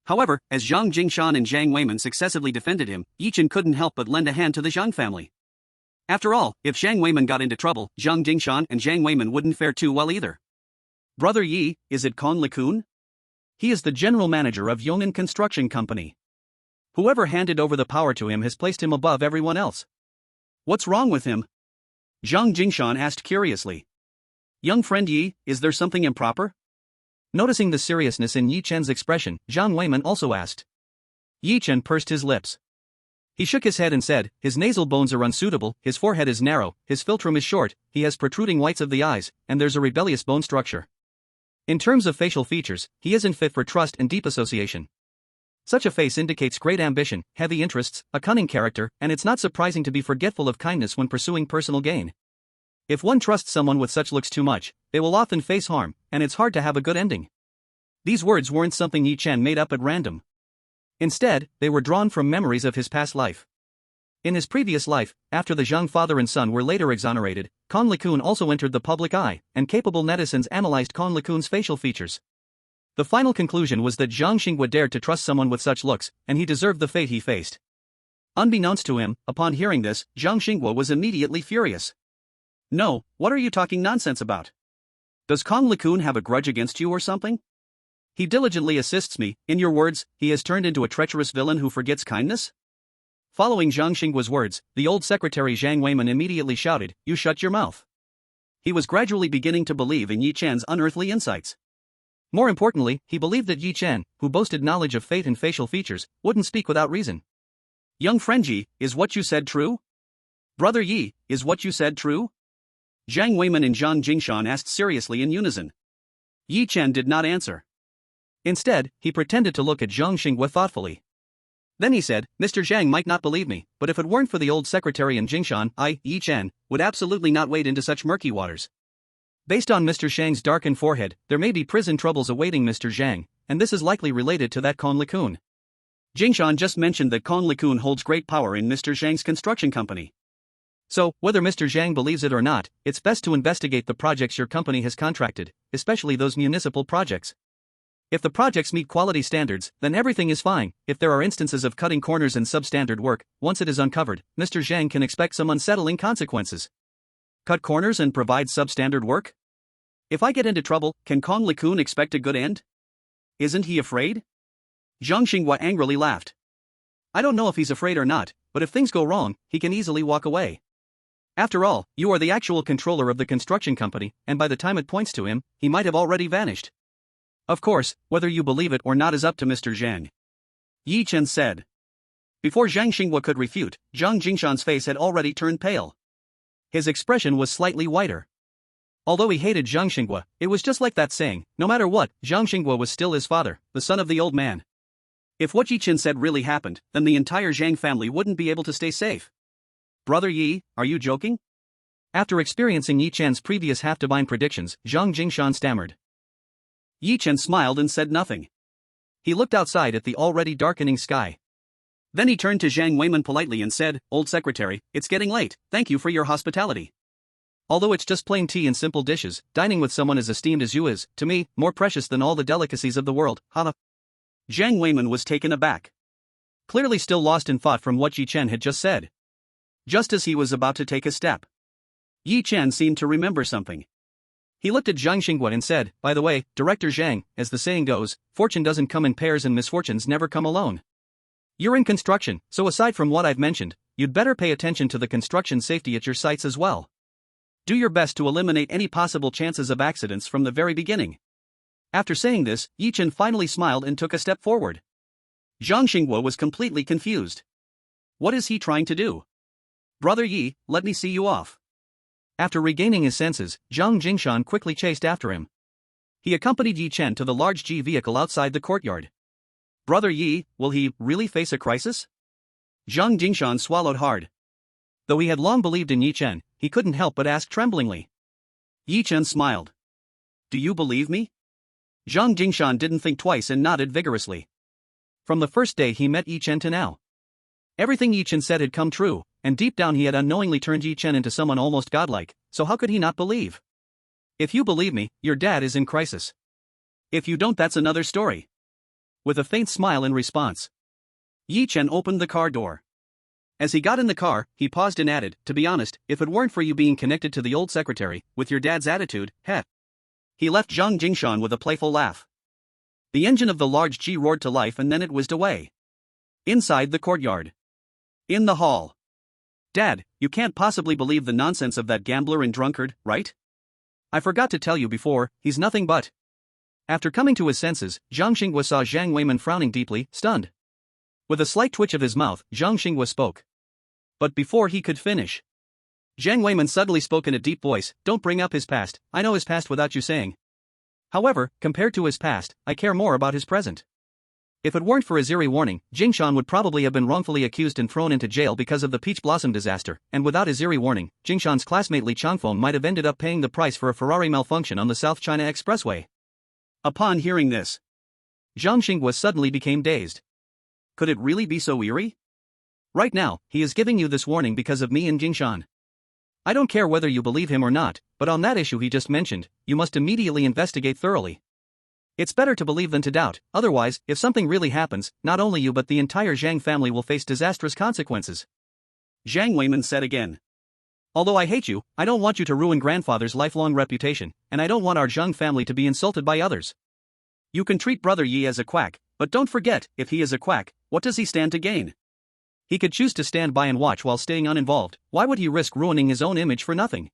However, as Zhang Jingshan and Zhang Weiman successively defended him, Yi Chen couldn't help but lend a hand to the Zhang family. After all, if Zhang Weiman got into trouble, Zhang Jingshan and Zhang Weiman wouldn't fare too well either. "Brother Yi, is it Kong LeCun? He is the general manager of Yong'an Construction Company. Whoever handed over the power to him has placed him above everyone else. What's wrong with him?" Zhang Jingshan asked curiously. "Young friend Yi, is there something improper?" Noticing the seriousness in Yi Chen's expression, Zhang Weiman also asked. Yi Chen pursed his lips. He shook his head and said, "His nasal bones are unsuitable, his forehead is narrow, his philtrum is short, he has protruding whites of the eyes, and there's a rebellious bone structure. In terms of facial features, he isn't fit for trust and deep association. Such a face indicates great ambition, heavy interests, a cunning character, and it's not surprising to be forgetful of kindness when pursuing personal gain. If one trusts someone with such looks too much, they will often face harm, and it's hard to have a good ending." These words weren't something Yi Chen made up at random. Instead, they were drawn from memories of his past life. In his previous life, after the Zhang father and son were later exonerated, Kong LeCun also entered the public eye, and capable netizens analyzed Kong LeCun's facial features. The final conclusion was that Zhang Xinghua dared to trust someone with such looks, and he deserved the fate he faced. Unbeknownst to him, upon hearing this, Zhang Xinghua was immediately furious. "No, what are you talking nonsense about? Does Kong LeCun have a grudge against you or something? He diligently assists me, in your words, he has turned into a treacherous villain who forgets kindness?" Following Zhang Xinghua's words, the old secretary Zhang Weiman immediately shouted, "You shut your mouth." He was gradually beginning to believe in Yi Chen's unearthly insights. More importantly, he believed that Yi Chen, who boasted knowledge of fate and facial features, wouldn't speak without reason. "Young friend Yi, is what you said true? Brother Yi, is what you said true?" Zhang Weiman and Zhang Jingshan asked seriously in unison. Yi Chen did not answer. Instead, he pretended to look at Zhang Xinghua thoughtfully. Then he said, "Mr. Zhang might not believe me, but if it weren't for the old secretary and Jingshan, I, Yi Chen, would absolutely not wade into such murky waters. Based on Mr. Zhang's darkened forehead, there may be prison troubles awaiting Mr. Zhang, and this is likely related to that Kong LeCun. Jingshan just mentioned that Kong LeCun holds great power in Mr. Zhang's construction company. So, whether Mr. Zhang believes it or not, it's best to investigate the projects your company has contracted, especially those municipal projects. If the projects meet quality standards, then everything is fine. If there are instances of cutting corners and substandard work, once it is uncovered, Mr. Zhang can expect some unsettling consequences." Cut corners and provide substandard work? If I get into trouble, can Kong LeCun expect a good end? Isn't he afraid? Zhang Xinghua angrily laughed. "I don't know if he's afraid or not, but if things go wrong, he can easily walk away. After all, you are the actual controller of the construction company, and by the time it points to him, he might have already vanished. Of course, whether you believe it or not is up to Mr. Zhang," Yi Chen said. Before Zhang Xinghua could refute, Zhang Jingshan's face had already turned pale. His expression was slightly whiter. Although he hated Zhang Xinghua, it was just like that saying, no matter what, Zhang Xinghua was still his father, the son of the old man. If what Yi Chen said really happened, then the entire Zhang family wouldn't be able to stay safe. "Brother Yi, are you joking?" After experiencing Yi Chen's previous half-divine predictions, Zhang Jingshan stammered. Yi Chen smiled and said nothing. He looked outside at the already darkening sky. Then he turned to Zhang Weiman politely and said, "Old secretary, it's getting late, thank you for your hospitality. Although it's just plain tea and simple dishes, dining with someone as esteemed as you is, to me, more precious than all the delicacies of the world, haha." Zhang Weiman was taken aback. Clearly still lost in thought from what Yi Chen had just said. Just as he was about to take a step, Yi Chen seemed to remember something. He looked at Zhang Xinghua and said, "By the way, Director Zhang, as the saying goes, fortune doesn't come in pairs and misfortunes never come alone. You're in construction, so aside from what I've mentioned, you'd better pay attention to the construction safety at your sites as well. Do your best to eliminate any possible chances of accidents from the very beginning." After saying this, Yi Chen finally smiled and took a step forward. Zhang Xinghua was completely confused. What is he trying to do? "Brother Yi, let me see you off." After regaining his senses, Zhang Jingshan quickly chased after him. He accompanied Yi Chen to the large G vehicle outside the courtyard. "Brother Yi, will he really face a crisis?" Zhang Jingshan swallowed hard. Though he had long believed in Yi Chen, he couldn't help but ask tremblingly. Yi Chen smiled. Do you believe me? Zhang Jingshan didn't think twice and nodded vigorously. From the first day he met Yi Chen to now, everything Yi Chen said had come true, and deep down he had unknowingly turned Yi Chen into someone almost godlike, so how could he not believe? If you believe me, your dad is in crisis. If you don't, that's another story. With a faint smile in response, Yi Chen opened the car door. As he got in the car, he paused and added, to be honest, if it weren't for you being connected to the old secretary, with your dad's attitude, heh. He left Zhang Jingshan with a playful laugh. The engine of the large G roared to life and then it whizzed away. Inside the courtyard. In the hall. Dad, you can't possibly believe the nonsense of that gambler and drunkard, right? I forgot to tell you before, he's nothing but. After coming to his senses, Zhang Xinghua saw Zhang Weiman frowning deeply, stunned. With a slight twitch of his mouth, Zhang Xinghua spoke. But before he could finish, Zhang Weiman suddenly spoke in a deep voice, don't bring up his past, I know his past without you saying. However, compared to his past, I care more about his present. If it weren't for his eerie warning, Jingshan would probably have been wrongfully accused and thrown into jail because of the Peach Blossom disaster, and without his eerie warning, Jingshan's classmate Li Changfeng might have ended up paying the price for a Ferrari malfunction on the South China Expressway. Upon hearing this, Zhang Xinghua suddenly became dazed. Could it really be so eerie? Right now, he is giving you this warning because of me and Jingshan. I don't care whether you believe him or not, but on that issue he just mentioned, you must immediately investigate thoroughly. It's better to believe than to doubt, otherwise, if something really happens, not only you but the entire Zhang family will face disastrous consequences. Zhang Weiman said again. Although I hate you, I don't want you to ruin grandfather's lifelong reputation, and I don't want our Zhang family to be insulted by others. You can treat brother Yi as a quack, but don't forget, if he is a quack, what does he stand to gain? He could choose to stand by and watch while staying uninvolved, why would he risk ruining his own image for nothing?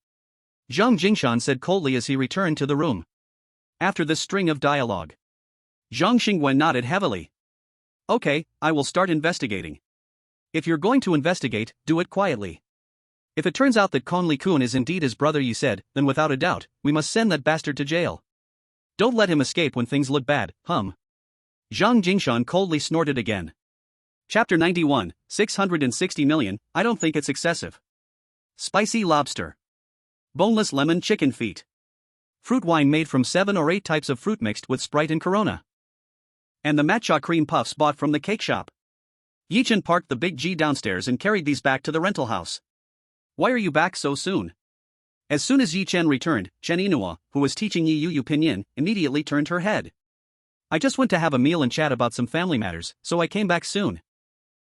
Zhang Jingshan said coldly as he returned to the room. After this string of dialogue, Zhang Xinghua nodded heavily. Okay, I will start investigating. If you're going to investigate, do it quietly. If it turns out that Conley Kun is indeed his brother you said, then without a doubt, we must send that bastard to jail. Don't let him escape when things look bad, Zhang Jingshan coldly snorted again. Chapter 91, 660 million, I don't think it's excessive. Spicy lobster. Boneless lemon chicken feet. Fruit wine made from 7 or 8 types of fruit mixed with Sprite and Corona. And the matcha cream puffs bought from the cake shop. Yi Chen parked the big G downstairs and carried these back to the rental house. Why are you back so soon? As soon as Yi Chen returned, Chen Yinhua, who was teaching Yi Yu Pinyin, immediately turned her head. I just went to have a meal and chat about some family matters, so I came back soon.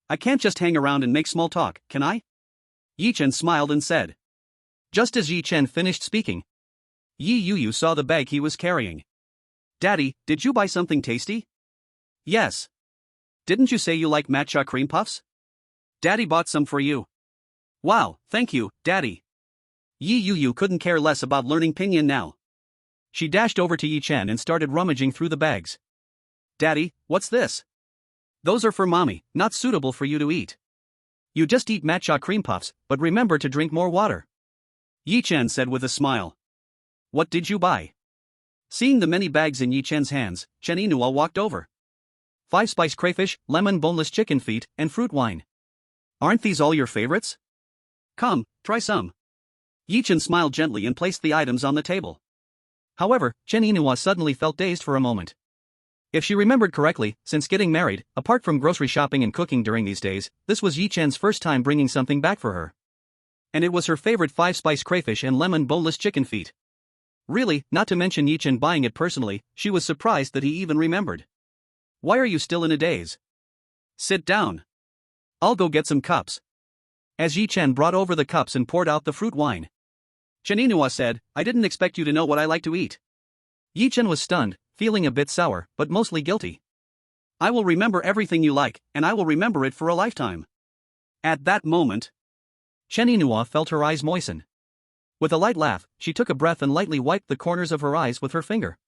I can't just hang around and make small talk, can I? Yi Chen smiled and said. Just as Yi Chen finished speaking, Yi Yu saw the bag he was carrying. Daddy, did you buy something tasty? Yes. Didn't you say you like matcha cream puffs? Daddy bought some for you. Wow, thank you, Daddy. Yi Yu couldn't care less about learning Pinyin now. She dashed over to Yi Chen and started rummaging through the bags. Daddy, what's this? Those are for mommy, not suitable for you to eat. You just eat matcha cream puffs, but remember to drink more water. Yi Chen said with a smile. What did you buy? Seeing the many bags in Yi Chen's hands, Chen Yinhua walked over. 5-spice crayfish, lemon boneless chicken feet, and fruit wine. Aren't these all your favorites? Come, try some. Yi Chen smiled gently and placed the items on the table. However, Chen Yinhua suddenly felt dazed for a moment. If she remembered correctly, since getting married, apart from grocery shopping and cooking during these days, this was Yi Chen's first time bringing something back for her. And it was her favorite 5-spice crayfish and lemon boneless chicken feet. Really, not to mention Yi Chen buying it personally, she was surprised that he even remembered. Why are you still in a daze? Sit down. I'll go get some cups. As Yi Chen brought over the cups and poured out the fruit wine, Chen Yinhua said, I didn't expect you to know what I like to eat. Yi Chen was stunned, feeling a bit sour, but mostly guilty. I will remember everything you like, and I will remember it for a lifetime. At that moment, Chen Yinhua felt her eyes moisten. With a light laugh, she took a breath and lightly wiped the corners of her eyes with her finger.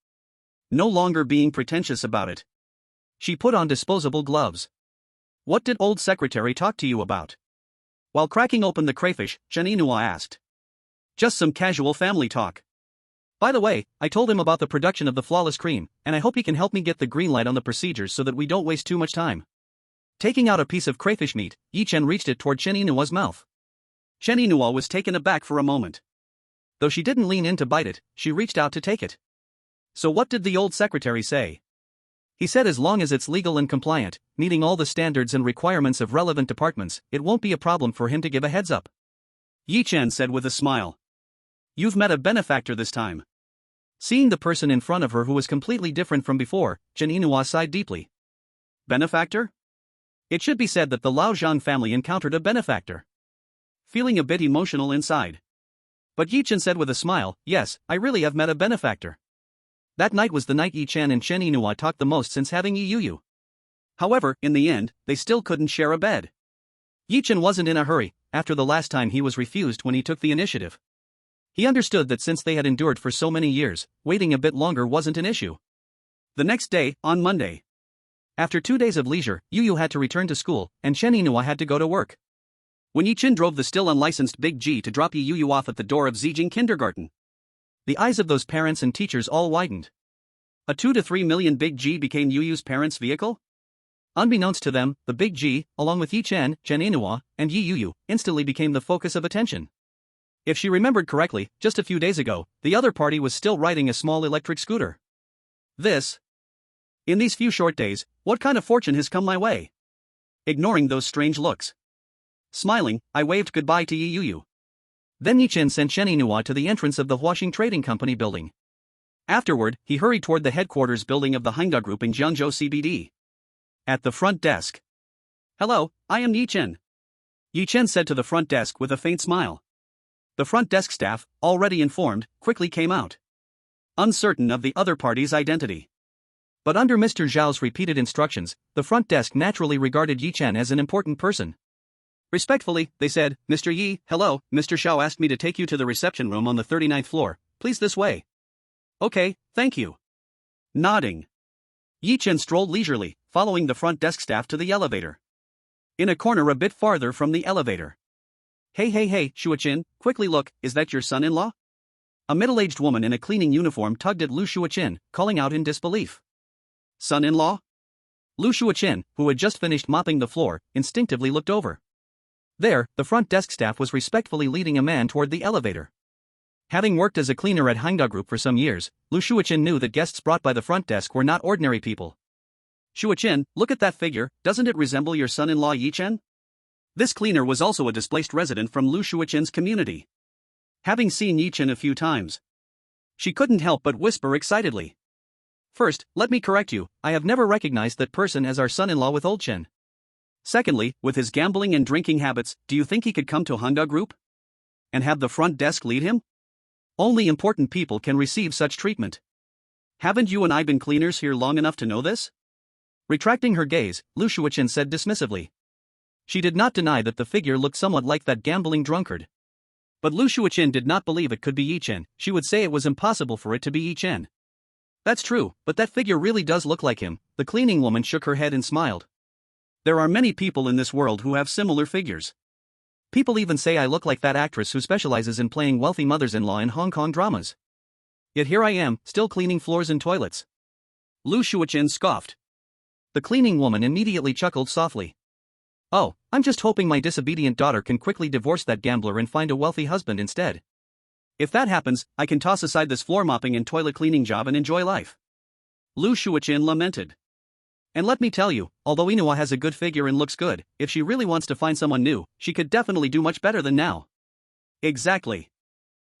No longer being pretentious about it, she put on disposable gloves. What did old secretary talk to you about? While cracking open the crayfish, Chen Yinhua asked. Just some casual family talk. By the way, I told him about the production of the flawless cream, and I hope he can help me get the green light on the procedures so that we don't waste too much time. Taking out a piece of crayfish meat, Yi Chen reached it toward Chen Yinhua's mouth. Chen Yinhua was taken aback for a moment. Though she didn't lean in to bite it, she reached out to take it. So what did the old secretary say? He said as long as it's legal and compliant, meeting all the standards and requirements of relevant departments, it won't be a problem for him to give a heads up. Yi Chen said with a smile. You've met a benefactor this time. Seeing the person in front of her who was completely different from before, Chen Yinhua sighed deeply. Benefactor? It should be said that the Lao Zhan family encountered a benefactor. Feeling a bit emotional inside. But Yi Chen said with a smile, yes, I really have met a benefactor. That night was the night Yi Chen and Chen Yinhua talked the most since having Yi Yuyu. However, in the end, they still couldn't share a bed. Yi Chen wasn't in a hurry, after the last time he was refused when he took the initiative. He understood that since they had endured for so many years, waiting a bit longer wasn't an issue. The next day, on Monday. After 2 days of leisure, Yuyu had to return to school, and Chen Yinhua had to go to work. When Yi Chen drove the still unlicensed Big G to drop Yi Yuyu off at the door of Zijing Kindergarten, the eyes of those parents and teachers all widened. A 2 to 3 million Big G became Yuyu's parents' vehicle? Unbeknownst to them, the Big G, along with Yi Chen, Chen Yinhua, and Yi Yuyu, instantly became the focus of attention. If she remembered correctly, just a few days ago, the other party was still riding a small electric scooter. In these few short days, what kind of fortune has come my way? Ignoring those strange looks. Smiling, I waved goodbye to Yi Yuyu. Then Yi Chen sent Chen Yinhua to the entrance of the Huaxing Trading Company building. Afterward, he hurried toward the headquarters building of the Manga Group in Jiangzhou CBD. At the front desk. Hello, I am Yi Chen. Yi Chen said to the front desk with a faint smile. The front desk staff, already informed, quickly came out. Uncertain of the other party's identity. But under Mr. Zhao's repeated instructions, the front desk naturally regarded Yi Chen as an important person. Respectfully, they said, Mr. Yi, hello, Mr. Zhao asked me to take you to the reception room on the 39th floor, please this way. Okay, thank you. Nodding. Yi Chen strolled leisurely, following the front desk staff to the elevator. In a corner a bit farther from the elevator. Hey, Shuachin, quickly look, is that your son-in-law? A middle-aged woman in a cleaning uniform tugged at Lu Shuachin, calling out in disbelief. Son-in-law? Lu Shuachin, who had just finished mopping the floor, instinctively looked over. There, the front desk staff was respectfully leading a man toward the elevator. Having worked as a cleaner at Manga Group for some years, Lu Shuachin knew that guests brought by the front desk were not ordinary people. Shuachin, look at that figure, doesn't it resemble your son-in-law Yi Chen? This cleaner was also a displaced resident from Lu Shuachin's community. Having seen Yi Chen a few times, she couldn't help but whisper excitedly. First, let me correct you, I have never recognized that person as our son-in-law with old Chen. Secondly, with his gambling and drinking habits, do you think he could come to Manga Group? And have the front desk lead him? Only important people can receive such treatment. Haven't you and I been cleaners here long enough to know this? Retracting her gaze, Lu Shuachin said dismissively. She did not deny that the figure looked somewhat like that gambling drunkard. But Lu Shuachin did not believe it could be Yi Chen, she would say it was impossible for it to be Yi Chen. That's true, but that figure really does look like him, the cleaning woman shook her head and smiled. There are many people in this world who have similar figures. People even say I look like that actress who specializes in playing wealthy mothers-in-law in Hong Kong dramas. Yet here I am, still cleaning floors and toilets. Lu Shuachin scoffed. The cleaning woman immediately chuckled softly. Oh, I'm just hoping my disobedient daughter can quickly divorce that gambler and find a wealthy husband instead. If that happens, I can toss aside this floor mopping and toilet cleaning job and enjoy life. Lu Shuachin lamented. And let me tell you, although Yinhua has a good figure and looks good, if she really wants to find someone new, she could definitely do much better than now. Exactly.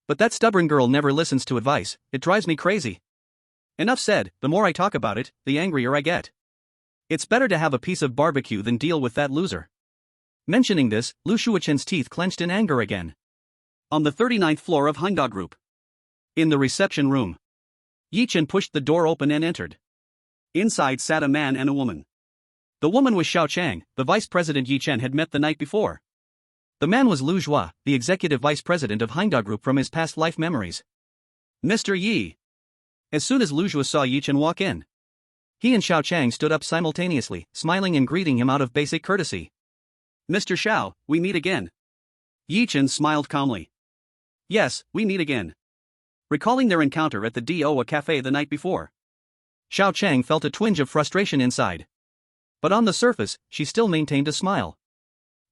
But that stubborn girl never listens to advice, it drives me crazy. Enough said, the more I talk about it, the angrier I get. It's better to have a piece of barbecue than deal with that loser. Mentioning this, Lu Shuachin's teeth clenched in anger again. On the 39th floor of Manga Group. In the reception room. Yi Chen pushed the door open and entered. Inside sat a man and a woman. The woman was Xiao Chang, the vice president Yi Chen had met the night before. The man was Lu Zhua, the executive vice president of Manga Group from his past life memories. Mr. Yi. As soon as Lu Zhua saw Yi Chen walk in, he and Xiao Chang stood up simultaneously, smiling and greeting him out of basic courtesy. Mr. Xiao, we meet again. Yi Chen smiled calmly. Yes, we meet again. Recalling their encounter at the Doa cafe the night before, Xiao Chang felt a twinge of frustration inside. But on the surface, she still maintained a smile.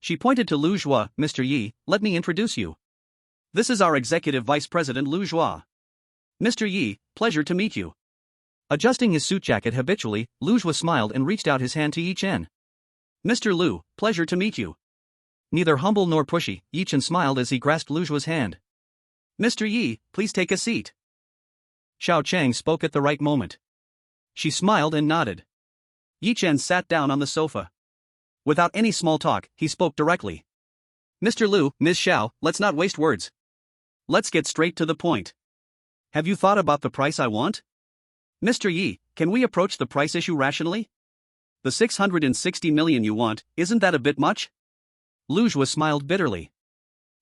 She pointed to Lu Zhua. Mr. Yi, let me introduce you. This is our executive vice president Lu Zhua. Mr. Yi, pleasure to meet you. Adjusting his suit jacket habitually, Lu Zhua smiled and reached out his hand to Yi Chen. Mr. Lu, pleasure to meet you. Neither humble nor pushy, Yi Chen smiled as he grasped Lu Zhua's hand. Mr. Yi, please take a seat. Xiao Chang spoke at the right moment. She smiled and nodded. Yi Chen sat down on the sofa. Without any small talk, he spoke directly. Mr. Lu, Ms. Xiao, let's not waste words. Let's get straight to the point. Have you thought about the price I want? Mr. Yi, can we approach the price issue rationally? The 660 million you want, isn't that a bit much? Lu Zhua smiled bitterly.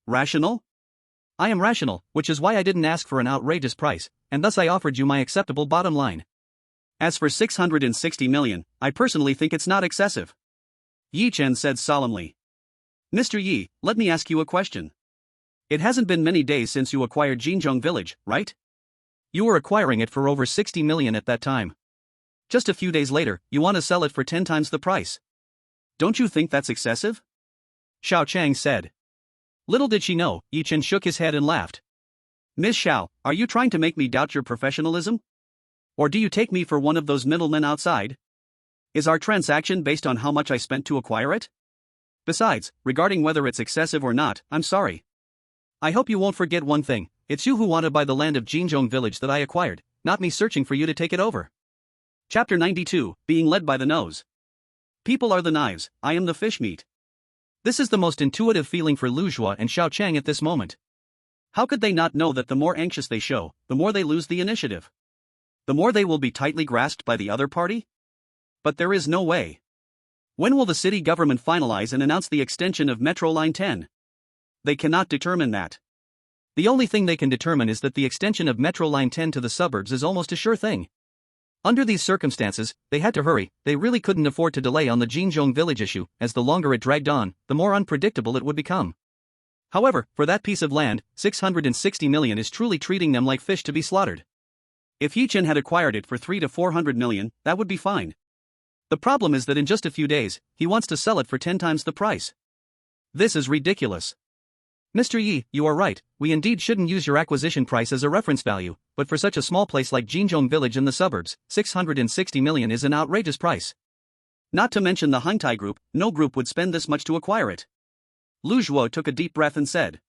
Rational? I am rational, which is why I didn't ask for an outrageous price, and thus I offered you my acceptable bottom line. As for 660 million, I personally think it's not excessive. Yi Chen said solemnly. Mr. Yi, let me ask you a question. It hasn't been many days since you acquired Jinzhong Village, right? You were acquiring it for over 60 million at that time. Just a few days later, you want to sell it for 10 times the price. Don't you think that's excessive? Xiao Chang said. Little did she know, Yi Chen shook his head and laughed. Ms. Xiao, are you trying to make me doubt your professionalism? Or do you take me for one of those middlemen outside? Is our transaction based on how much I spent to acquire it? Besides, regarding whether it's excessive or not, I'm sorry. I hope you won't forget one thing, it's you who want to buy the land of Jinzhong Village that I acquired, not me searching for you to take it over. Chapter 92, Being Led by the Nose. People are the knives, I am the fish meat. This is the most intuitive feeling for Lu Zhua and Xiao Chang at this moment. How could they not know that the more anxious they show, the more they lose the initiative? The more they will be tightly grasped by the other party? But there is no way. When will the city government finalize and announce the extension of Metro Line 10? They cannot determine that. The only thing they can determine is that the extension of Metro Line 10 to the suburbs is almost a sure thing. Under these circumstances, they had to hurry. They really couldn't afford to delay on the Jinzhong Village issue, as the longer it dragged on, the more unpredictable it would become. However, for that piece of land, 660 million is truly treating them like fish to be slaughtered. If Yi Chen had acquired it for 300 to 400 million, that would be fine. The problem is that in just a few days, he wants to sell it for 10 times the price. This is ridiculous. Mr. Yi, you are right, we indeed shouldn't use your acquisition price as a reference value, but for such a small place like Jinzhong Village in the suburbs, 660 million is an outrageous price. Not to mention the Hangtai Group, no group would spend this much to acquire it. Lu Zhuo took a deep breath and said.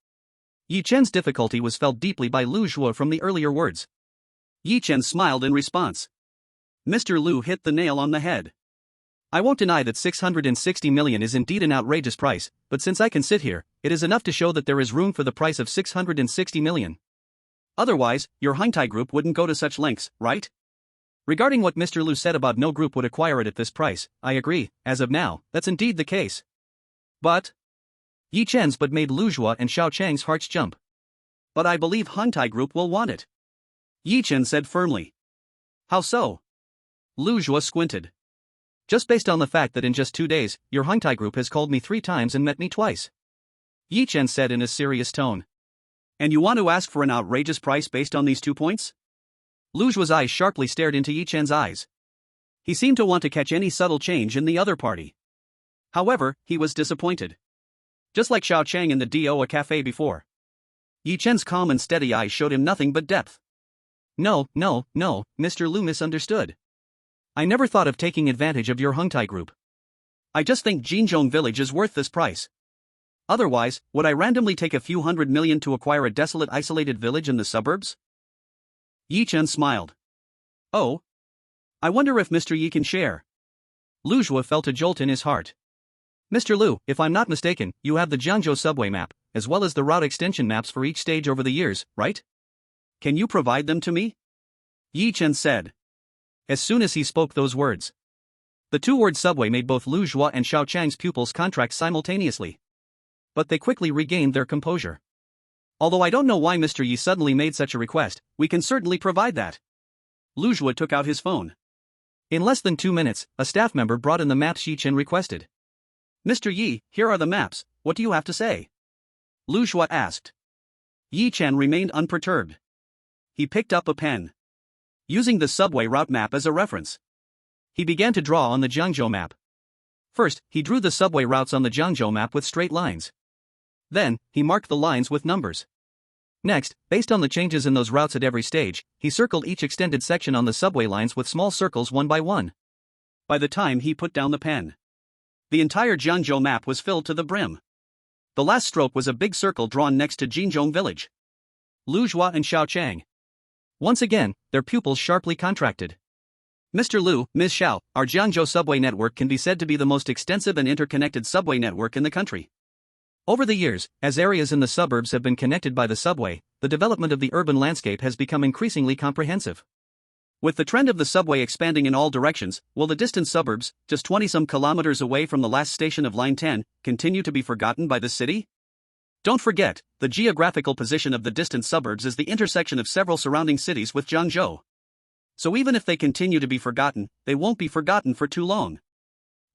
Yi Chen's difficulty was felt deeply by Lu Zhuo from the earlier words. Yi Chen smiled in response. Mr. Lu hit the nail on the head. I won't deny that 660 million is indeed an outrageous price, but since I can sit here, it is enough to show that there is room for the price of 660 million. Otherwise, your Hangtai Group wouldn't go to such lengths, right? Regarding what Mr. Lu said about no group would acquire it at this price, I agree, as of now, that's indeed the case. But Yi Chen's but made Lu Zhua and Xiao Chang's hearts jump. But I believe Hangtai Group will want it. Yi Chen said firmly. How so? Lu Zhua squinted. Just based on the fact that in just 2 days, your Hangtai Group has called me 3 times and met me twice. Yi Chen said in a serious tone. And you want to ask for an outrageous price based on these 2 points? Lu Zhua's eyes sharply stared into Yi Chen's eyes. He seemed to want to catch any subtle change in the other party. However, he was disappointed. Just like Xiao Chang in the Do cafe before. Yi Chen's calm and steady eyes showed him nothing but depth. No, Mr. Lu misunderstood. I never thought of taking advantage of your Hangtai Group. I just think Jinzhong Village is worth this price. Otherwise, would I randomly take a few 100 million to acquire a desolate isolated village in the suburbs? Yi Chen smiled. Oh. I wonder if Mr. Yi can share. Lu Zhua felt a jolt in his heart. Mr. Lu, if I'm not mistaken, you have the Jiangzhou subway map, as well as the route extension maps for each stage over the years, right? Can you provide them to me? Yi Chen said. As soon as he spoke those words, the 2-word subway made both Lu Zhua and Xiao Chang's pupils contract simultaneously. But they quickly regained their composure. Although I don't know why Mr. Yi suddenly made such a request, we can certainly provide that. Lu Zhua took out his phone. In less than 2 minutes, a staff member brought in the maps Yi Chen requested. Mr. Yi, here are the maps, what do you have to say? Lu Zhua asked. Yi Chen remained unperturbed. He picked up a pen. Using the subway route map as a reference, he began to draw on the Jiangzhou map. First, he drew the subway routes on the Jiangzhou map with straight lines. Then, he marked the lines with numbers. Next, based on the changes in those routes at every stage, he circled each extended section on the subway lines with small circles one by one. By the time he put down the pen, the entire Jiangzhou map was filled to the brim. The last stroke was a big circle drawn next to Jinzhong village. Lu Zhua and Xiao Chang. Once again, their pupils sharply contracted. Mr. Lu, Ms. Xiao, our Jiangzhou subway network can be said to be the most extensive and interconnected subway network in the country. Over the years, as areas in the suburbs have been connected by the subway, the development of the urban landscape has become increasingly comprehensive. With the trend of the subway expanding in all directions, will the distant suburbs, just 20-some kilometers away from the last station of Line 10, continue to be forgotten by the city? Don't forget, the geographical position of the distant suburbs is the intersection of several surrounding cities with Jiangzhou. So even if they continue to be forgotten, they won't be forgotten for too long.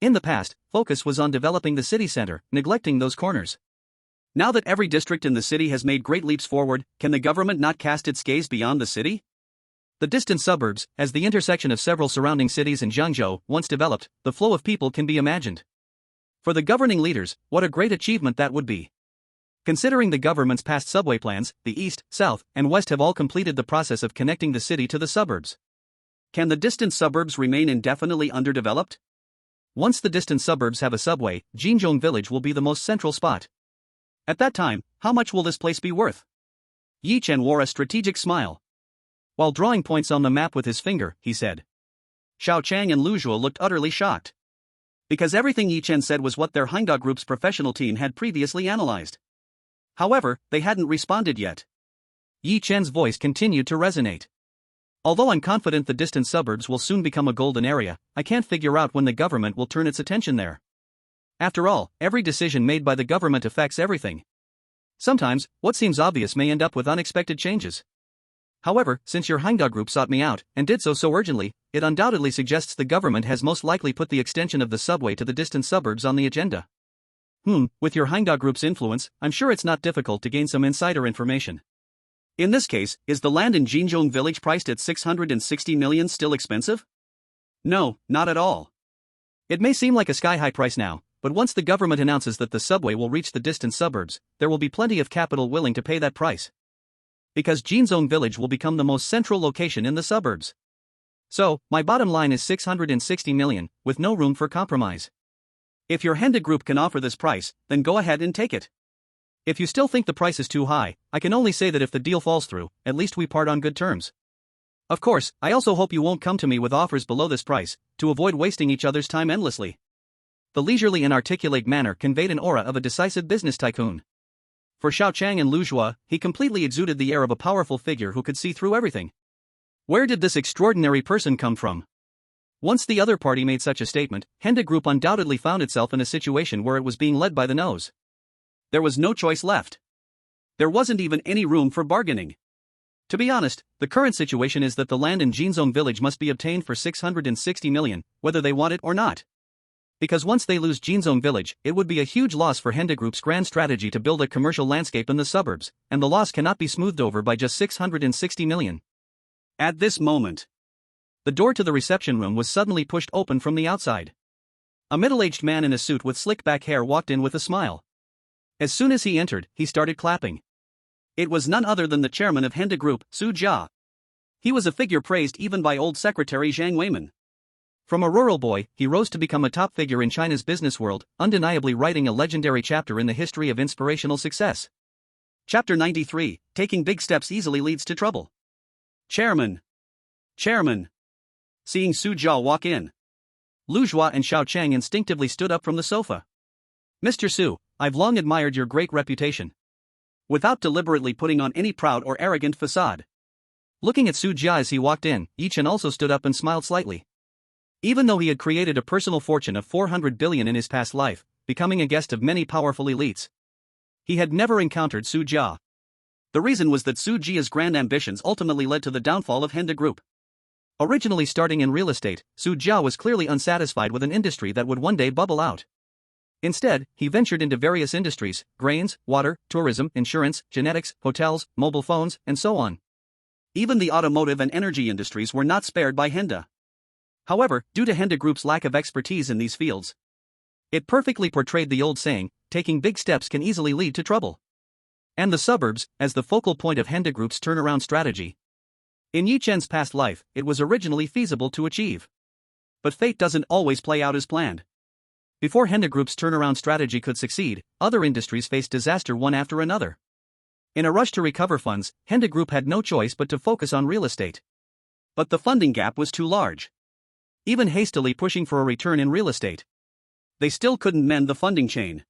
In the past, focus was on developing the city center, neglecting those corners. Now that every district in the city has made great leaps forward, can the government not cast its gaze beyond the city? The distant suburbs, as the intersection of several surrounding cities in Jiangzhou, once developed, the flow of people can be imagined. For the governing leaders, what a great achievement that would be. Considering the government's past subway plans, the east, south, and west have all completed the process of connecting the city to the suburbs. Can the distant suburbs remain indefinitely underdeveloped? Once the distant suburbs have a subway, Jinzhong village will be the most central spot. At that time, how much will this place be worth? Yi Chen wore a strategic smile. While drawing points on the map with his finger, he said. Xiao Chang and Lu Zhuo looked utterly shocked. Because everything Yi Chen said was what their Hangda Group's professional team had previously analyzed. However, they hadn't responded yet. Yi Chen's voice continued to resonate. Although I'm confident the distant suburbs will soon become a golden area, I can't figure out when the government will turn its attention there. After all, every decision made by the government affects everything. Sometimes, what seems obvious may end up with unexpected changes. However, since your Hangda Group sought me out, and did so urgently, it undoubtedly suggests the government has most likely put the extension of the subway to the distant suburbs on the agenda. With your Hangda Group's influence, I'm sure it's not difficult to gain some insider information. In this case, is the land in Jinzhong village priced at 660 million still expensive? No, not at all. It may seem like a sky-high price now, but once the government announces that the subway will reach the distant suburbs, there will be plenty of capital willing to pay that price. Because Jinzhong village will become the most central location in the suburbs. So, my bottom line is 660 million, with no room for compromise. If your Henda Group can offer this price, then go ahead and take it. If you still think the price is too high, I can only say that if the deal falls through, at least we part on good terms. Of course, I also hope you won't come to me with offers below this price, to avoid wasting each other's time endlessly. The leisurely and articulate manner conveyed an aura of a decisive business tycoon. For Xiao Chang and Lu Zhua, he completely exuded the air of a powerful figure who could see through everything. Where did this extraordinary person come from? Once the other party made such a statement, Henda Group undoubtedly found itself in a situation where it was being led by the nose. There was no choice left. There wasn't even any room for bargaining. To be honest, the current situation is that the land in Jinzhong village must be obtained for 660 million, whether they want it or not. Because once they lose Jinzhong village, it would be a huge loss for Henda Group's grand strategy to build a commercial landscape in the suburbs, and the loss cannot be smoothed over by just 660 million. At this moment, the door to the reception room was suddenly pushed open from the outside. A middle-aged man in a suit with slick-back hair walked in with a smile. As soon as he entered, he started clapping. It was none other than the chairman of Henda Group, Su Jia. He was a figure praised even by old secretary Zhang Weiman. From a rural boy, he rose to become a top figure in China's business world, undeniably writing a legendary chapter in the history of inspirational success. Chapter 93, Taking Big Steps Easily Leads to Trouble. Chairman. Chairman. Seeing Su Jia walk in, Lu Zhua and Xiao Chang instinctively stood up from the sofa. Mr. Su, I've long admired your great reputation. Without deliberately putting on any proud or arrogant facade. Looking at Su Jia as he walked in, Yi Chen also stood up and smiled slightly. Even though he had created a personal fortune of 400 billion in his past life, becoming a guest of many powerful elites, he had never encountered Su Jia. The reason was that Su Jia's grand ambitions ultimately led to the downfall of Henda Group. Originally starting in real estate, Su Jia was clearly unsatisfied with an industry that would one day bubble out. Instead, he ventured into various industries: grains, water, tourism, insurance, genetics, hotels, mobile phones, and so on. Even the automotive and energy industries were not spared by Henda. However, due to Henda Group's lack of expertise in these fields, It perfectly portrayed the old saying, taking big steps can easily lead to trouble. And the suburbs, as the focal point of Henda Group's turnaround strategy. In Yi Chen's past life, it was originally feasible to achieve. But fate doesn't always play out as planned. Before Henda Group's turnaround strategy could succeed, other industries faced disaster one after another. In a rush to recover funds, Henda Group had no choice but to focus on real estate. But the funding gap was too large. Even hastily pushing for a return in real estate, they still couldn't mend the funding chain.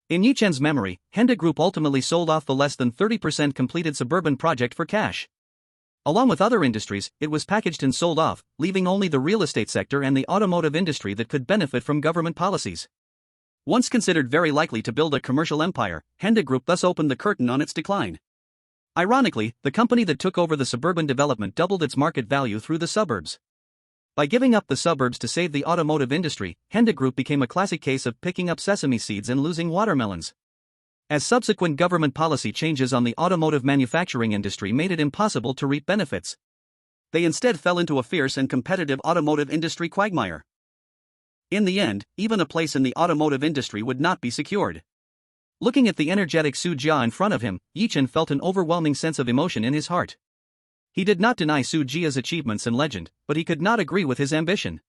In Yi Chen's memory, Henda Group ultimately sold off the less than 30% completed suburban project for cash. Along with other industries, it was packaged and sold off, leaving only the real estate sector and the automotive industry that could benefit from government policies. Once considered very likely to build a commercial empire, Henda Group thus opened the curtain on its decline. Ironically, the company that took over the suburban development doubled its market value through the suburbs. By giving up the suburbs to save the automotive industry, Henda Group became a classic case of picking up sesame seeds and losing watermelons. As subsequent government policy changes on the automotive manufacturing industry made it impossible to reap benefits, they instead fell into a fierce and competitive automotive industry quagmire. In the end, even a place in the automotive industry would not be secured. Looking at the energetic Su Jia in front of him, Yi Chen felt an overwhelming sense of emotion in his heart. He did not deny Su Jia's achievements and legend, but he could not agree with his ambition.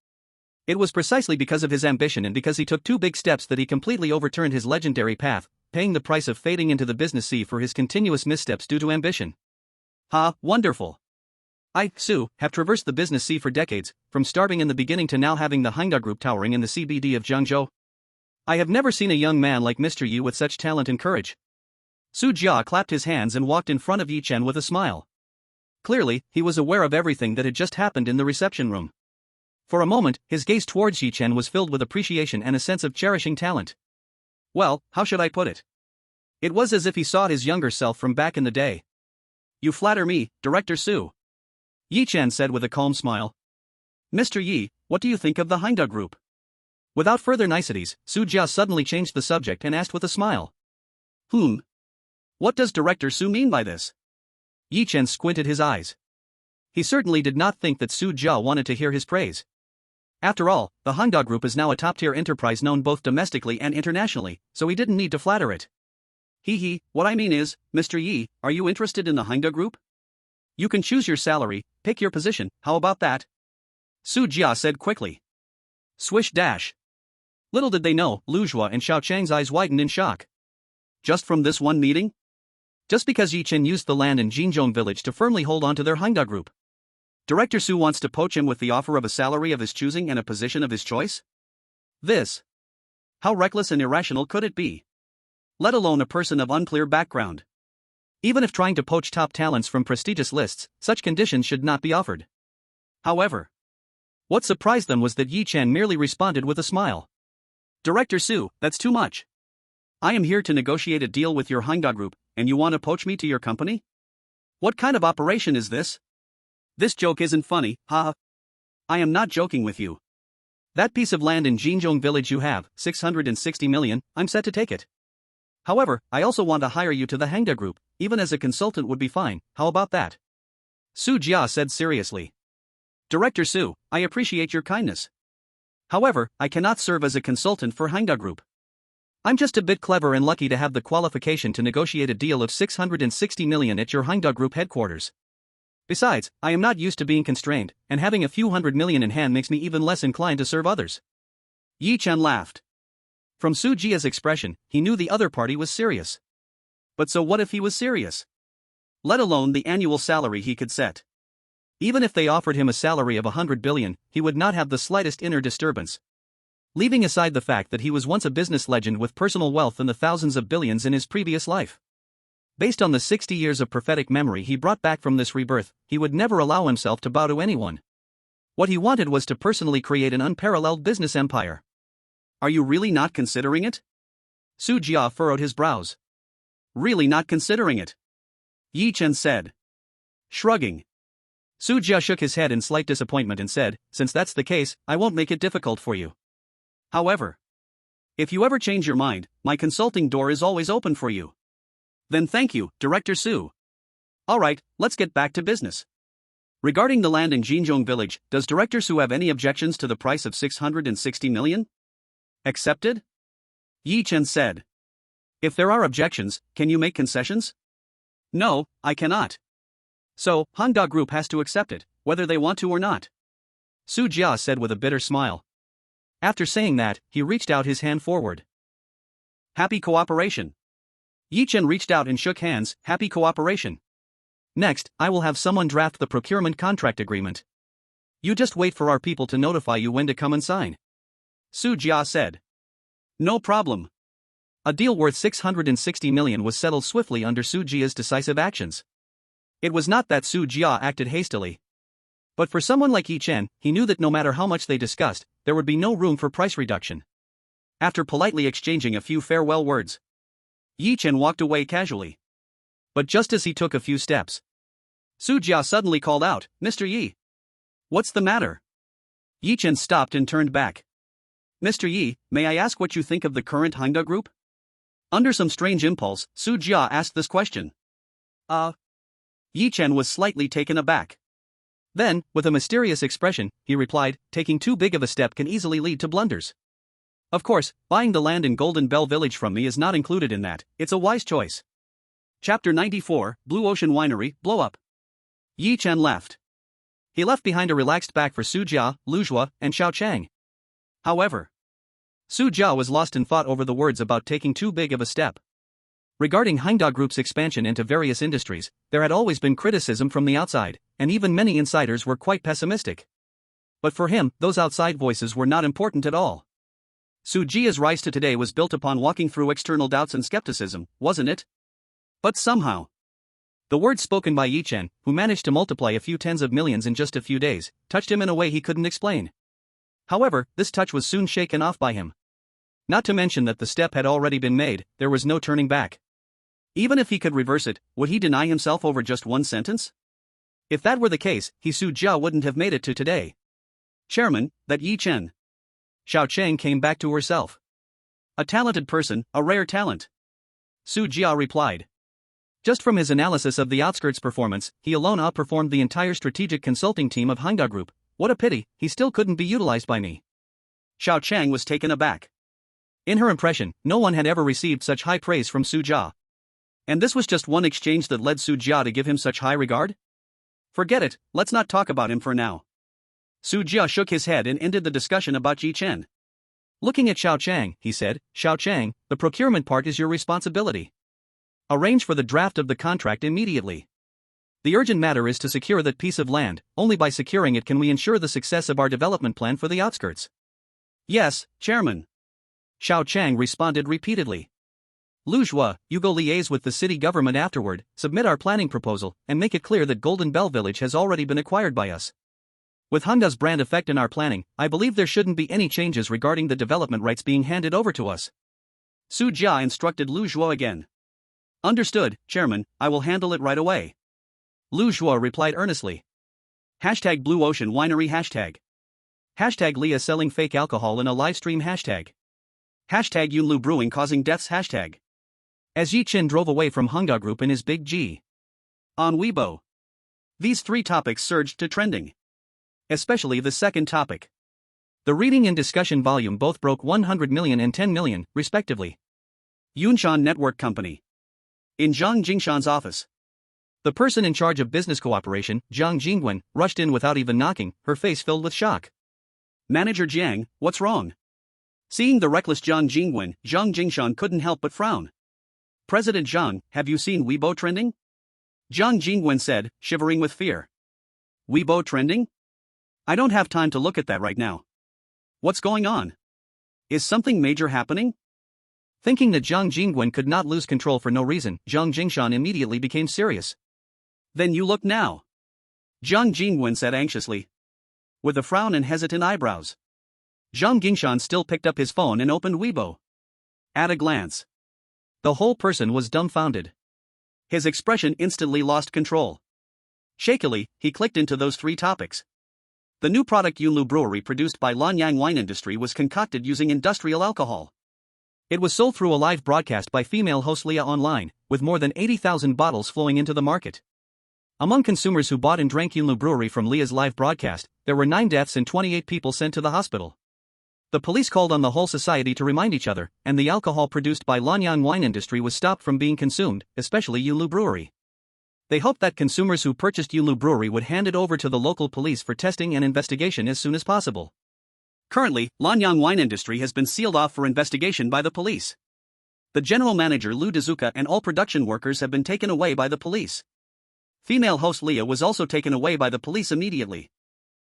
It was precisely because of his ambition and because he took two big steps that he completely overturned his legendary path, paying the price of fading into the business sea for his continuous missteps due to ambition. Ha, wonderful! I, Su, have traversed the business sea for decades, from starving in the beginning to now having the Henda Group towering in the CBD of Jiangzhou. I have never seen a young man like Mr. Yi with such talent and courage. Su Jia clapped his hands and walked in front of Yi Chen with a smile. Clearly, he was aware of everything that had just happened in the reception room. For a moment, his gaze towards Yi Chen was filled with appreciation and a sense of cherishing talent. Well, how should I put it? It was as if he saw his younger self from back in the day. You flatter me, Director Su. Yi Chen said with a calm smile. Mr. Yi, what do you think of the Henda Group? Without further niceties, Su Jia suddenly changed the subject and asked with a smile. What does Director Su mean by this? Yi Chen squinted his eyes. He certainly did not think that Su Jia wanted to hear his praise. After all, the Henda Group is now a top-tier enterprise known both domestically and internationally, so he didn't need to flatter it. What I mean is, Mr. Yi, are you interested in the Henda Group? You can choose your salary, pick your position, how about that? Su Jia said quickly. Swish dash. Little did they know, Lu Zhua and Xiao Chang's eyes widened in shock. Just from this one meeting? Just because Yi Chen used the land in Jinzhong village to firmly hold on to their Henda Group, Director Su wants to poach him with the offer of a salary of his choosing and a position of his choice? This. How reckless and irrational could it be? Let alone a person of unclear background. Even if trying to poach top talents from prestigious lists, such conditions should not be offered. However, what surprised them was that Yi Chen merely responded with a smile. Director Su, that's too much. I am here to negotiate a deal with your Henda Group, and you want to poach me to your company? What kind of operation is this? This joke isn't funny, haha. I am not joking with you. That piece of land in Jinzhong village you have, 660 million, I'm set to take it. However, I also want to hire you to the Henda Group, even as a consultant would be fine, how about that? Su Jia said seriously. Director Su, I appreciate your kindness. However, I cannot serve as a consultant for Henda Group. I'm just a bit clever and lucky to have the qualification to negotiate a deal of 660 million at your Henda Group headquarters. Besides, I am not used to being constrained, and having a few hundred million in hand makes me even less inclined to serve others. Yi Chen laughed. From Su Jia's expression, he knew the other party was serious. But so what if he was serious? Let alone the annual salary he could set. Even if they offered him a salary of 100 billion, he would not have the slightest inner disturbance. Leaving aside the fact that he was once a business legend with personal wealth in the thousands of billions in his previous life. Based on the 60 years of prophetic memory he brought back from this rebirth, he would never allow himself to bow to anyone. What he wanted was to personally create an unparalleled business empire. Are you really not considering it? Su Jia furrowed his brows. Really not considering it? Yi Chen said. Shrugging. Su Jia shook his head in slight disappointment and said, since that's the case, I won't make it difficult for you. However, if you ever change your mind, my consulting door is always open for you. Then thank you, Director Su. Alright, let's get back to business. Regarding the land in Jinzhong village, does Director Su have any objections to the price of 660 million? Accepted? Yi Chen said. If there are objections, can you make concessions? No, I cannot. So, Hangda Group has to accept it, whether they want to or not. Su Jia said with a bitter smile. After saying that, he reached out his hand forward. Happy cooperation. Yi Chen reached out and shook hands, happy cooperation. Next, I will have someone draft the procurement contract agreement. You just wait for our people to notify you when to come and sign. Su Jia said. No problem. A deal worth 660 million was settled swiftly under Su Jia's decisive actions. It was not that Su Jia acted hastily. But for someone like Yi Chen, he knew that no matter how much they discussed, there would be no room for price reduction. After politely exchanging a few farewell words, Yi Chen walked away casually. But just as he took a few steps, Su Jia suddenly called out, Mr. Yi. What's the matter? Yi Chen stopped and turned back. Mr. Yi, may I ask what you think of the current Hangda Group? Under some strange impulse, Su Jia asked this question. Yi Chen was slightly taken aback. Then, with a mysterious expression, he replied, taking too big of a step can easily lead to blunders. Of course, buying the land in Golden Bell Village from me is not included in that, it's a wise choice. Chapter 94, Blue Ocean Winery, Blow Up. Yi Chen left. He left behind a relaxed back for Su Jia, Lu Zhuo, and Xiao Chang. However, Su Jia was lost in thought over the words about taking too big of a step. Regarding Hangda Group's expansion into various industries, there had always been criticism from the outside, and even many insiders were quite pessimistic. But for him, those outside voices were not important at all. Su Jia's rise to today was built upon walking through external doubts and skepticism, wasn't it? But somehow, the words spoken by Yi Chen, who managed to multiply a few tens of millions in just a few days, touched him in a way he couldn't explain. However, this touch was soon shaken off by him. Not to mention that the step had already been made, there was no turning back. Even if he could reverse it, would he deny himself over just one sentence? If that were the case, Su Jia wouldn't have made it to today. Chairman, that Yi Chen. Xiao Chang came back to herself. A talented person, a rare talent. Su Jia replied. Just from his analysis of the outskirts performance, he alone outperformed the entire strategic consulting team of Hangda Group. What a pity, he still couldn't be utilized by me. Xiao Chang was taken aback. In her impression, no one had ever received such high praise from Su Jia. And this was just one exchange that led Su Jia to give him such high regard? Forget it, let's not talk about him for now. Su Jia shook his head and ended the discussion about Yi Chen. Looking at Xiao Chang, he said, Xiao Chang, the procurement part is your responsibility. Arrange for the draft of the contract immediately. The urgent matter is to secure that piece of land, only by securing it can we ensure the success of our development plan for the outskirts. Yes, Chairman. Xiao Chang responded repeatedly. Lu Zhuo, you go liaise with the city government afterward, submit our planning proposal, and make it clear that Golden Bell Village has already been acquired by us. With Hangda's brand effect in our planning, I believe there shouldn't be any changes regarding the development rights being handed over to us. Su Jia instructed Lu Zhuo again. Understood, Chairman, I will handle it right away. Lu Zhuo replied earnestly. Hashtag Blue Ocean Winery hashtag. Hashtag Leah selling fake alcohol in a livestream hashtag. Hashtag Yunlu Brewing causing deaths hashtag. As Yi Chen drove away from Hangda Group in his big G. On Weibo. These three topics surged to trending. Especially the second topic. The reading and discussion volume both broke 100 million and 10 million, respectively. Yunshan Network Company. In Zhang Jingshan's office. The person in charge of business cooperation, Zhang Jingwen, rushed in without even knocking, her face filled with shock. Manager Jiang, what's wrong? Seeing the reckless Zhang Jingwen, Zhang Jingshan couldn't help but frown. President Zhang, have you seen Weibo trending? Zhang Jingwen said, shivering with fear. Weibo trending? I don't have time to look at that right now. What's going on? Is something major happening? Thinking that Zhang Jingwen could not lose control for no reason, Zhang Jingshan immediately became serious. Then you look now. Zhang Jingwen said anxiously. With a frown and hesitant eyebrows. Zhang Jingshan still picked up his phone and opened Weibo. At a glance, the whole person was dumbfounded. His expression instantly lost control. Shakily, he clicked into those three topics. The new product Yunlu Brewery produced by Lanyang Wine Industry was concocted using industrial alcohol. It was sold through a live broadcast by female host Leah online, with more than 80,000 bottles flowing into the market. Among consumers who bought and drank Yunlu Brewery from Leah's live broadcast, there were 9 deaths and 28 people sent to the hospital. The police called on the whole society to remind each other, and the alcohol produced by Lanyang wine industry was stopped from being consumed, especially Yulu Brewery. They hoped that consumers who purchased Yulu Brewery would hand it over to the local police for testing and investigation as soon as possible. Currently, Lanyang wine industry has been sealed off for investigation by the police. The general manager Lou Dezuka and all production workers have been taken away by the police. Female host Leah was also taken away by the police immediately.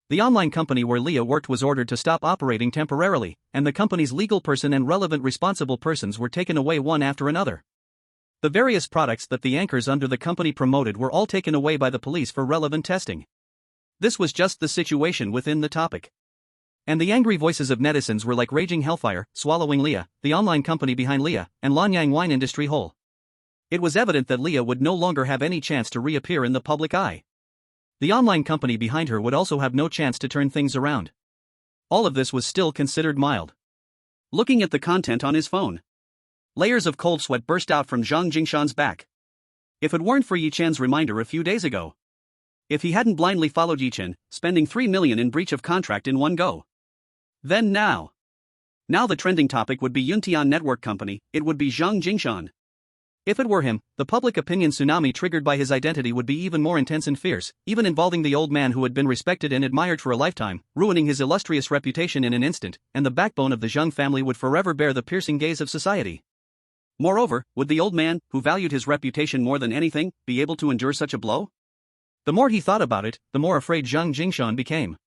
The online company where Leah worked was ordered to stop operating temporarily, and the company's legal person and relevant responsible persons were taken away one after another. The various products that the anchors under the company promoted were all taken away by the police for relevant testing. This was just the situation within the topic. And the angry voices of netizens were like raging hellfire, swallowing Leah, the online company behind Leah, and Lanyang wine industry whole. It was evident that Leah would no longer have any chance to reappear in the public eye. The online company behind her would also have no chance to turn things around. All of this was still considered mild. Looking at the content on his phone, layers of cold sweat burst out from Zhang Jingshan's back. If it weren't for Yi Chen's reminder a few days ago. If he hadn't blindly followed Yi Chen, spending 3 million in breach of contract in one go. Then now the trending topic would be Yuntian Network Company, it would be Zhang Jingshan. If it were him, the public opinion tsunami triggered by his identity would be even more intense and fierce, even involving the old man who had been respected and admired for a lifetime, ruining his illustrious reputation in an instant, and the backbone of the Zhang family would forever bear the piercing gaze of society. Moreover, would the old man, who valued his reputation more than anything, be able to endure such a blow? The more he thought about it, the more afraid Zhang Jingshan became.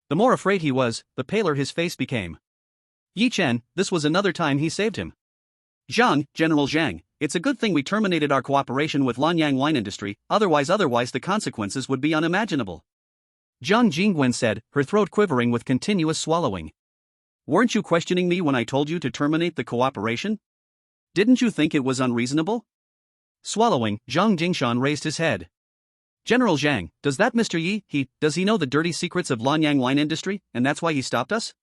The more afraid he was, the paler his face became. Yi Chen, this was another time he saved him. Zhang, General Zhang, it's a good thing we terminated our cooperation with Lanyang wine industry, otherwise the consequences would be unimaginable. Zhang Jingwen said, her throat quivering with continuous swallowing. Weren't you questioning me when I told you to terminate the cooperation? Didn't you think it was unreasonable? Swallowing, Zhang Jingshan raised his head. General Zhang, does that Mr. Yi, does he know the dirty secrets of Lanyang wine industry, and that's why he stopped us?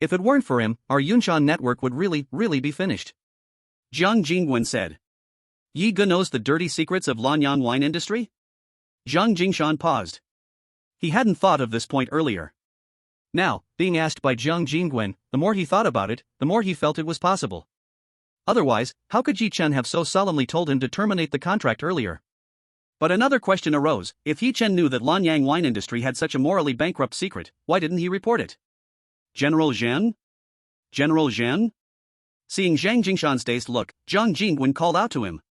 If it weren't for him, our Yunshan network would really be finished. Zhang Jingwen said. Yi Ge knows the dirty secrets of Lanyang wine industry? Zhang Jingshan paused. He hadn't thought of this point earlier. Now, being asked by Zhang Jingwen, the more he thought about it, the more he felt it was possible. Otherwise, how could Yi Chen have so solemnly told him to terminate the contract earlier? But another question arose, if Yi Chen knew that Lanyang wine industry had such a morally bankrupt secret, why didn't he report it? General Zhen? General Zhen? Seeing Zhang Jingshan's dazed look, Zhang Jingwen called out to him.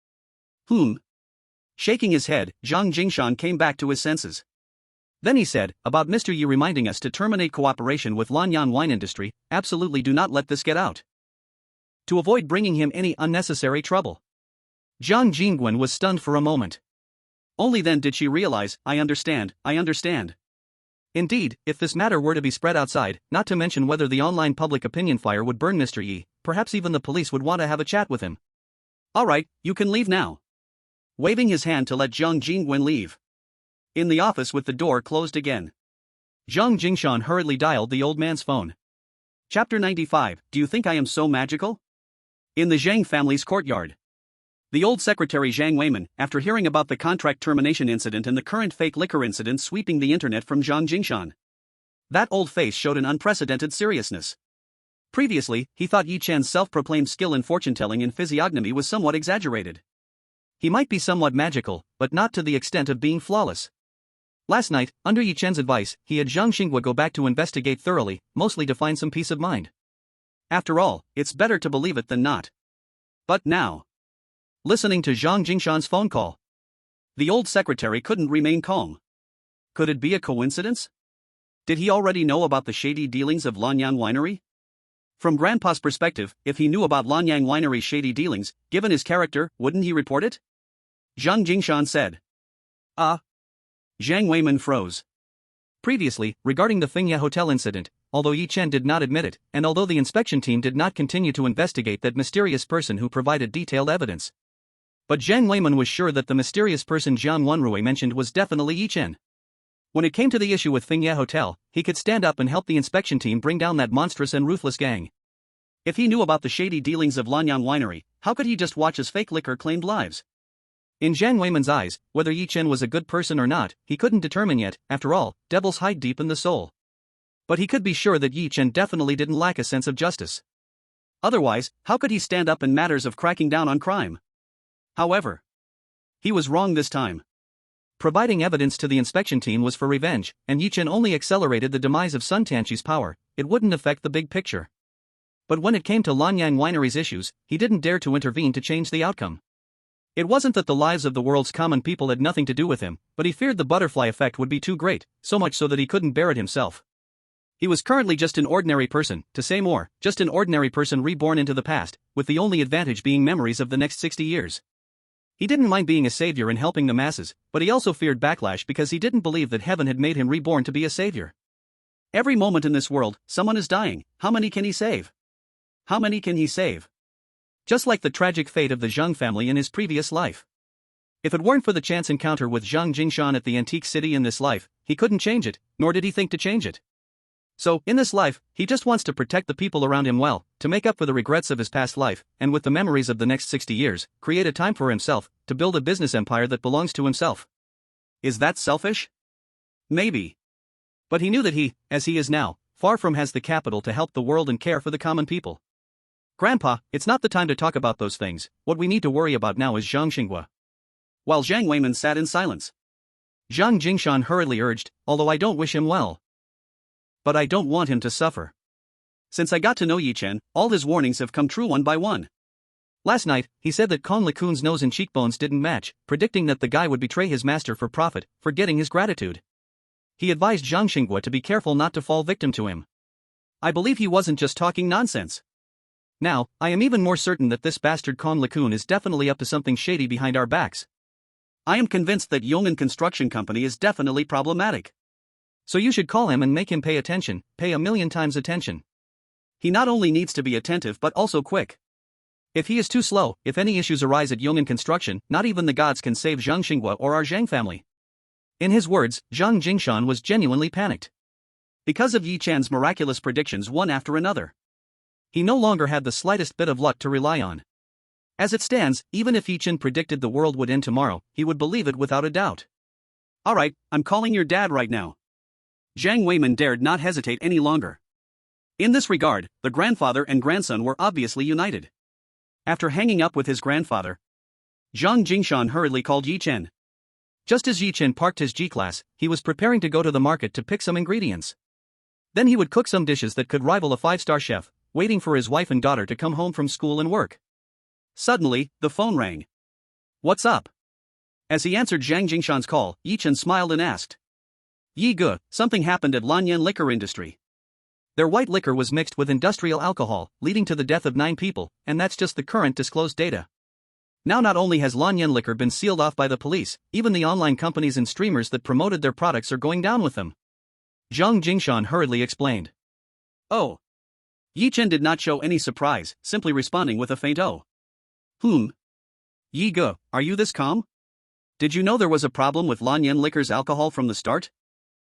Shaking his head, Zhang Jingshan came back to his senses. Then he said, about Mr. Yi reminding us to terminate cooperation with Lanyang wine industry, absolutely do not let this get out. To avoid bringing him any unnecessary trouble. Zhang Jingwen was stunned for a moment. Only then did she realize, I understand. Indeed, if this matter were to be spread outside, not to mention whether the online public opinion fire would burn Mr. Yi, perhaps even the police would want to have a chat with him. Alright, you can leave now. Waving his hand to let Zhang Jingwen leave. In the office with the door closed again, Zhang Jingshan hurriedly dialed the old man's phone. Chapter 95, Do you think I am so magical? In the Zhang family's courtyard. The old secretary Zhang Weiman, after hearing about the contract termination incident and the current fake liquor incident sweeping the internet from Zhang Jingshan. That old face showed an unprecedented seriousness. Previously, he thought Yi Chen's self-proclaimed skill in fortune-telling and physiognomy was somewhat exaggerated. He might be somewhat magical, but not to the extent of being flawless. Last night, under Yi Chen's advice, he had Zhang Xinghua go back to investigate thoroughly, mostly to find some peace of mind. After all, it's better to believe it than not. But now, listening to Zhang Jingshan's phone call, the old secretary couldn't remain calm. Could it be a coincidence? Did he already know about the shady dealings of Lanyang Winery? From Grandpa's perspective, if he knew about Lanyang Winery's shady dealings, given his character, wouldn't he report it? Zhang Jingshan said. Zhang Weiman froze. Previously, regarding the Fengya Hotel incident, although Yi Chen did not admit it, and although the inspection team did not continue to investigate that mysterious person who provided detailed evidence. But Zhang Weiman was sure that the mysterious person Jiang Wenrui mentioned was definitely Yi Chen. When it came to the issue with Fengya Hotel, he could stand up and help the inspection team bring down that monstrous and ruthless gang. If he knew about the shady dealings of Lanyang Winery, how could he just watch as fake liquor claimed lives? In Zhang Weiman's eyes, whether Yi Chen was a good person or not, he couldn't determine yet. After all, devils hide deep in the soul. But he could be sure that Yi Chen definitely didn't lack a sense of justice. Otherwise, how could he stand up in matters of cracking down on crime? However, he was wrong this time. Providing evidence to the inspection team was for revenge, and Yi Chen only accelerated the demise of Sun Tianqi's power. It wouldn't affect the big picture. But when it came to Lanyang Winery's issues, he didn't dare to intervene to change the outcome. It wasn't that the lives of the world's common people had nothing to do with him, but he feared the butterfly effect would be too great, so much so that he couldn't bear it himself. He was currently just an ordinary person, to say more, just an ordinary person reborn into the past, with the only advantage being memories of the next 60 years. He didn't mind being a savior and helping the masses, but he also feared backlash because he didn't believe that heaven had made him reborn to be a savior. Every moment in this world, someone is dying. How many can he save? How many can he save? Just like the tragic fate of the Zhang family in his previous life. If it weren't for the chance encounter with Zhang Jingshan at the antique city in this life, he couldn't change it, nor did he think to change it. So, in this life, he just wants to protect the people around him well, to make up for the regrets of his past life, and with the memories of the next 60 years, create a time for himself, to build a business empire that belongs to himself. Is that selfish? Maybe. But he knew that he, as he is now, far from has the capital to help the world and care for the common people. Grandpa, it's not the time to talk about those things. What we need to worry about now is Zhang Xinghua. While Zhang Weiman sat in silence, Zhang Jingshan hurriedly urged, although I don't wish him well. But I don't want him to suffer. Since I got to know Yi Chen, all his warnings have come true one by one. Last night, he said that Kong LeCun's nose and cheekbones didn't match, predicting that the guy would betray his master for profit, forgetting his gratitude. He advised Zhang Xinghua to be careful not to fall victim to him. I believe he wasn't just talking nonsense. Now, I am even more certain that this bastard Kong LeCun is definitely up to something shady behind our backs. I am convinced that Yong'an Construction Company is definitely problematic. So you should call him and make him pay attention, pay 1,000,000 times attention. He not only needs to be attentive but also quick. If he is too slow, if any issues arise at Yong'an Construction, not even the gods can save Zhang Xinghua or our Zhang family. In his words, Zhang Jingshan was genuinely panicked. Because of Yi Chan's miraculous predictions one after another. He no longer had the slightest bit of luck to rely on. As it stands, even if Yi Chen predicted the world would end tomorrow, he would believe it without a doubt. Alright, I'm calling your dad right now. Zhang Weiman dared not hesitate any longer. In this regard, the grandfather and grandson were obviously united. After hanging up with his grandfather, Zhang Jingshan hurriedly called Yi Chen. Just as Yi Chen parked his G-Class, he was preparing to go to the market to pick some ingredients. Then he would cook some dishes that could rival a 5-star chef, waiting for his wife and daughter to come home from school and work. Suddenly, the phone rang. What's up? As he answered Zhang Jingshan's call, Yi Chen smiled and asked. Yi Ge, something happened at Lanyan liquor industry. Their white liquor was mixed with industrial alcohol, leading to the death of 9 people, and that's just the current disclosed data. Now not only has Lanyan liquor been sealed off by the police, even the online companies and streamers that promoted their products are going down with them. Zhang Jingshan hurriedly explained. Oh. Yi Chen did not show any surprise, simply responding with a faint oh. Yi Ge, are you this calm? Did you know there was a problem with Lanyan liquor's alcohol from the start?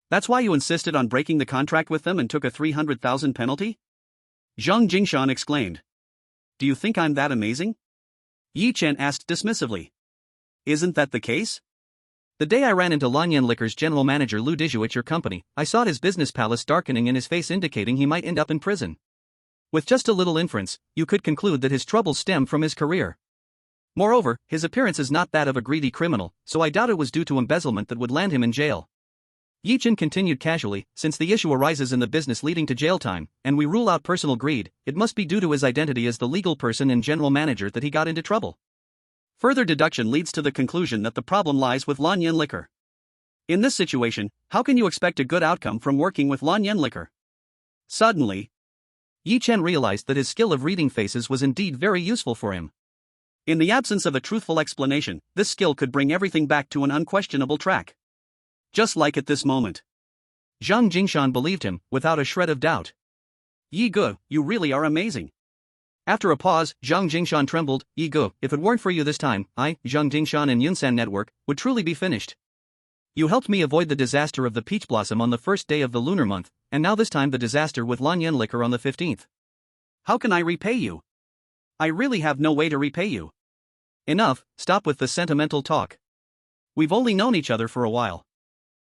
That's why you insisted on breaking the contract with them and took a 300,000 penalty? Zhang Jingshan exclaimed. Do you think I'm that amazing? Yi Chen asked dismissively. Isn't that the case? The day I ran into Lanyan Liquor's general manager Lu Diju at your company, I saw his business palace darkening in his face, indicating he might end up in prison. With just a little inference, you could conclude that his troubles stem from his career. Moreover, his appearance is not that of a greedy criminal, so I doubt it was due to embezzlement that would land him in jail. Yi Chen continued casually, since the issue arises in the business leading to jail time, and we rule out personal greed, it must be due to his identity as the legal person and general manager that he got into trouble. Further deduction leads to the conclusion that the problem lies with Lanyan Liquor. In this situation, how can you expect a good outcome from working with Lanyan Liquor? Suddenly, Yi Chen realized that his skill of reading faces was indeed very useful for him. In the absence of a truthful explanation, this skill could bring everything back to an unquestionable track. Just like at this moment. Zhang Jingshan believed him, without a shred of doubt. Yi Ge, you really are amazing. After a pause, Zhang Jingshan trembled. Yi Ge, if it weren't for you this time, I, Zhang Jingshan and Yunsan Network, would truly be finished. You helped me avoid the disaster of the peach blossom on the first day of the lunar month, and now this time the disaster with Lanyan Liquor on the 15th. How can I repay you? I really have no way to repay you. Enough, stop with the sentimental talk. We've only known each other for a while.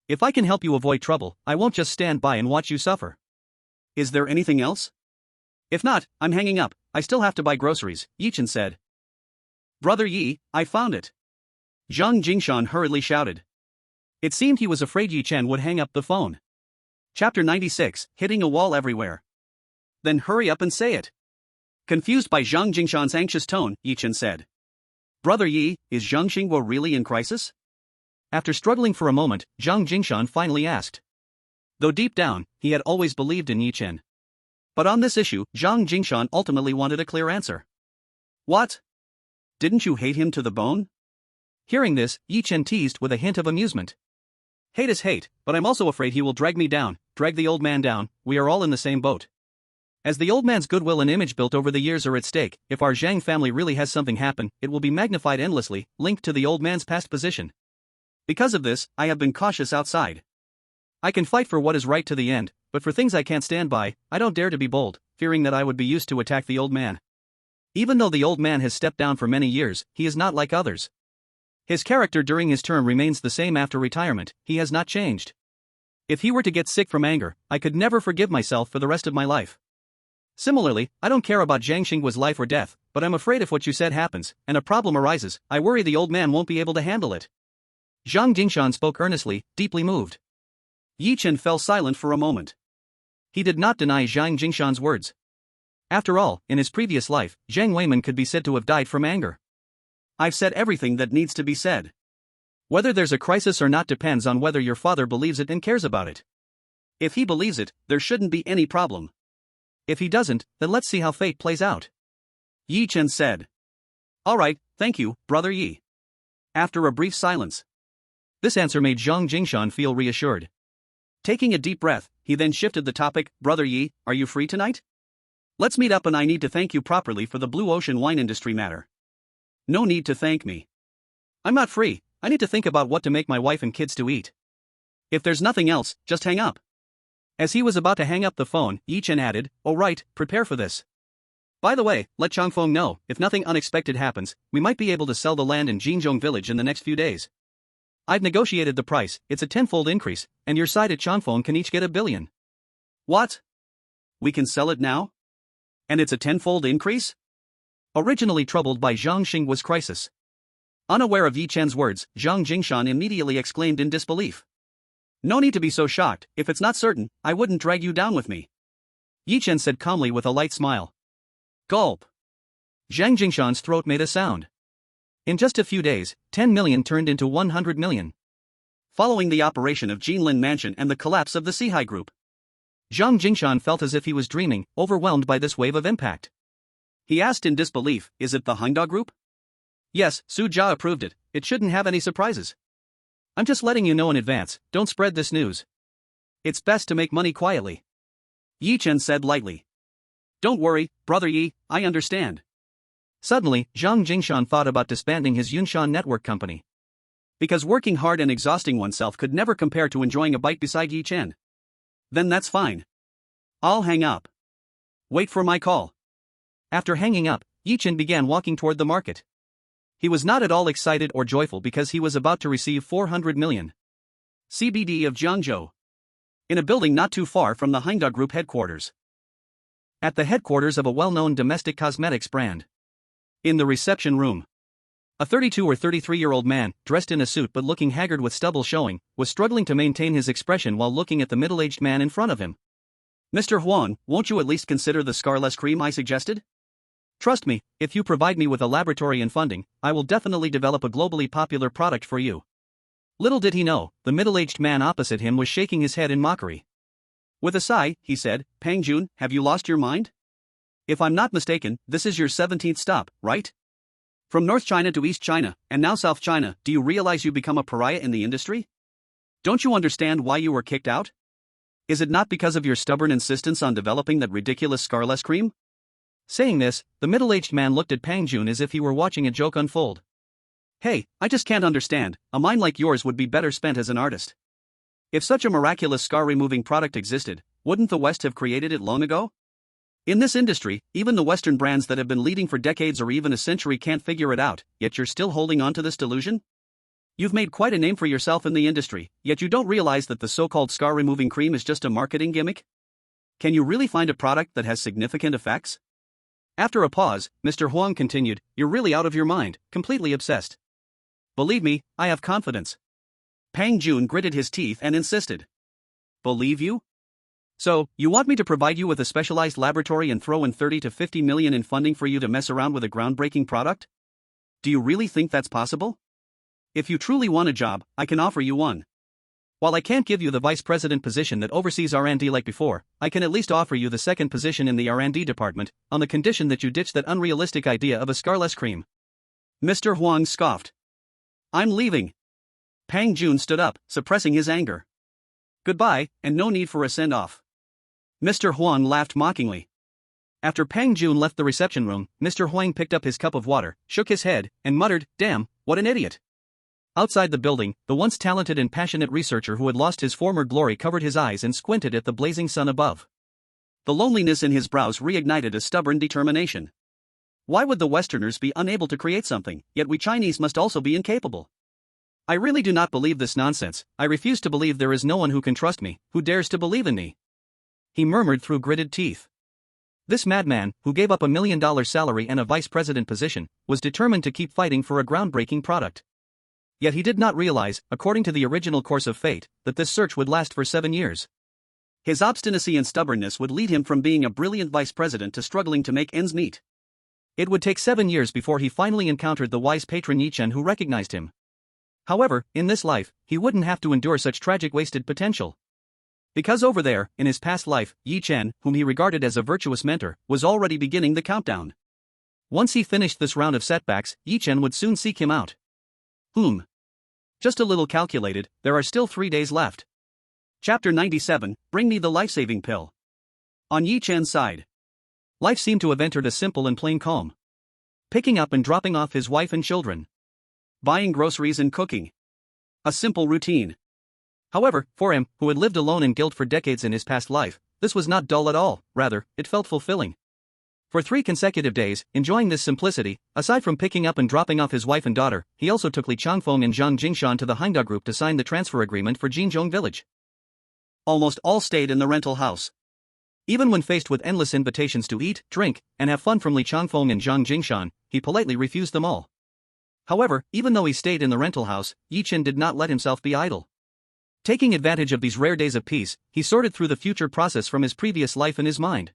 If I can help you avoid trouble, I won't just stand by and watch you suffer. Is there anything else? If not, I'm hanging up. I still have to buy groceries, Yichen said. Brother Yi, I found it. Zhang Jingshan hurriedly shouted. It seemed he was afraid Yi Chen would hang up the phone. Chapter 96, Hitting a Wall Everywhere. Then hurry up and say it. Confused by Zhang Jingshan's anxious tone, Yi Chen said. Brother Yi, is Zhang Xingguo really in crisis? After struggling for a moment, Zhang Jingshan finally asked. Though deep down, he had always believed in Yi Chen. But on this issue, Zhang Jingshan ultimately wanted a clear answer. What? Didn't you hate him to the bone? Hearing this, Yi Chen teased with a hint of amusement. Hate is hate, but I'm also afraid he will drag me down, drag the old man down. We are all in the same boat. As the old man's goodwill and image built over the years are at stake, if our Zhang family really has something happen, it will be magnified endlessly, linked to the old man's past position. Because of this, I have been cautious outside. I can fight for what is right to the end, but for things I can't stand by, I don't dare to be bold, fearing that I would be used to attack the old man. Even though the old man has stepped down for many years, he is not like others. His character during his term remains the same after retirement, he has not changed. If he were to get sick from anger, I could never forgive myself for the rest of my life. Similarly, I don't care about Zhang Xingguo's life or death, but I'm afraid if what you said happens, and a problem arises, I worry the old man won't be able to handle it. Zhang Jingshan spoke earnestly, deeply moved. Yi Chen fell silent for a moment. He did not deny Zhang Jingshan's words. After all, in his previous life, Zhang Weiman could be said to have died from anger. I've said everything that needs to be said. Whether there's a crisis or not depends on whether your father believes it and cares about it. If he believes it, there shouldn't be any problem. If he doesn't, then let's see how fate plays out. Yi Chen said. All right, thank you, Brother Yi. After a brief silence. This answer made Zhang Jingshan feel reassured. Taking a deep breath, he then shifted the topic. Brother Yi, are you free tonight? Let's meet up and I need to thank you properly for the Blue Ocean wine industry matter. No need to thank me. I'm not free, I need to think about what to make my wife and kids to eat. If there's nothing else, just hang up. As he was about to hang up the phone, Yi Chen added, oh right, prepare for this. By the way, let Changfeng know, if nothing unexpected happens, we might be able to sell the land in Jinzhong village in the next few days. I've negotiated the price, it's a tenfold increase, and your side at Changfeng can each get 1 billion. What? We can sell it now? And it's a tenfold increase? Originally troubled by Zhang Xingguo's crisis. Unaware of Yi Chen's words, Zhang Jingshan immediately exclaimed in disbelief. No need to be so shocked, if it's not certain, I wouldn't drag you down with me. Yi Chen said calmly with a light smile. Gulp. Zhang Jingshan's throat made a sound. In just a few days, 10 million turned into 100 million. Following the operation of Jinlin Mansion and the collapse of the Sihai Group, Zhang Jingshan felt as if he was dreaming, overwhelmed by this wave of impact. He asked in disbelief, is it the Hangda Group? Yes, Su Jia approved it, it shouldn't have any surprises. I'm just letting you know in advance, don't spread this news. It's best to make money quietly. Yi Chen said lightly. Don't worry, Brother Yi, I understand. Suddenly, Zhang Jingshan thought about disbanding his Yunshan network company. Because working hard and exhausting oneself could never compare to enjoying a bite beside Yi Chen. Then that's fine. I'll hang up. Wait for my call. After hanging up, Yi Chen began walking toward the market. He was not at all excited or joyful because he was about to receive 400 million. CBD of Jiangzhou. In a building not too far from the Hangda Group headquarters. At the headquarters of a well-known domestic cosmetics brand. In the reception room. A 32 or 33-year-old man, dressed in a suit but looking haggard with stubble showing, was struggling to maintain his expression while looking at the middle-aged man in front of him. Mr. Huang, won't you at least consider the scarless cream I suggested? Trust me, if you provide me with a laboratory and funding, I will definitely develop a globally popular product for you. Little did he know, the middle-aged man opposite him was shaking his head in mockery. With a sigh, he said, Pang Jun, have you lost your mind? If I'm not mistaken, this is your 17th stop, right? From North China to East China, and now South China, do you realize you become a pariah in the industry? Don't you understand why you were kicked out? Is it not because of your stubborn insistence on developing that ridiculous scarless cream? Saying this, the middle-aged man looked at Pang Jun as if he were watching a joke unfold. Hey, I just can't understand, a mind like yours would be better spent as an artist. If such a miraculous scar-removing product existed, wouldn't the West have created it long ago? In this industry, even the Western brands that have been leading for decades or even a century can't figure it out, yet you're still holding on to this delusion? You've made quite a name for yourself in the industry, yet you don't realize that the so-called scar-removing cream is just a marketing gimmick? Can you really find a product that has significant effects? After a pause, Mr. Huang continued, you're really out of your mind, completely obsessed. Believe me, I have confidence. Pang Jun gritted his teeth and insisted. Believe you? So, you want me to provide you with a specialized laboratory and throw in 30 to 50 million in funding for you to mess around with a groundbreaking product? Do you really think that's possible? If you truly want a job, I can offer you one. While I can't give you the vice president position that oversees R&D like before, I can at least offer you the second position in the R&D department, on the condition that you ditch that unrealistic idea of a scarless cream. Mr. Huang scoffed. I'm leaving. Pang Jun stood up, suppressing his anger. Goodbye, and no need for a send-off. Mr. Huang laughed mockingly. After Pang Jun left the reception room, Mr. Huang picked up his cup of water, shook his head, and muttered, damn, what an idiot. Outside the building, the once talented and passionate researcher who had lost his former glory covered his eyes and squinted at the blazing sun above. The loneliness in his brows reignited a stubborn determination. Why would the Westerners be unable to create something, yet we Chinese must also be incapable? I really do not believe this nonsense. I refuse to believe there is no one who can trust me, who dares to believe in me. He murmured through gritted teeth. This madman, who gave up $1 million salary and a vice president position, was determined to keep fighting for a groundbreaking product. Yet he did not realize, according to the original course of fate, that this search would last for 7 years. His obstinacy and stubbornness would lead him from being a brilliant vice president to struggling to make ends meet. It would take 7 years before he finally encountered the wise patron Yi Chen who recognized him. However, in this life, he wouldn't have to endure such tragic wasted potential. Because over there, in his past life, Yi Chen, whom he regarded as a virtuous mentor, was already beginning the countdown. Once he finished this round of setbacks, Yi Chen would soon seek him out. Just a little calculated, there are still 3 days left. Chapter 97, Bring Me the Life-Saving Pill. On Yi Chen's side, life seemed to have entered a simple and plain calm. Picking up and dropping off his wife and children. Buying groceries and cooking. A simple routine. However, for him, who had lived alone in guilt for decades in his past life, this was not dull at all, rather, it felt fulfilling. For 3 consecutive days, enjoying this simplicity, aside from picking up and dropping off his wife and daughter, he also took Li Changfeng and Zhang Jingshan to the Hangda Group to sign the transfer agreement for Jinzhong Village. Almost all stayed in the rental house. Even when faced with endless invitations to eat, drink, and have fun from Li Changfeng and Zhang Jingshan, he politely refused them all. However, even though he stayed in the rental house, Yi Chen did not let himself be idle. Taking advantage of these rare days of peace, he sorted through the future process from his previous life in his mind.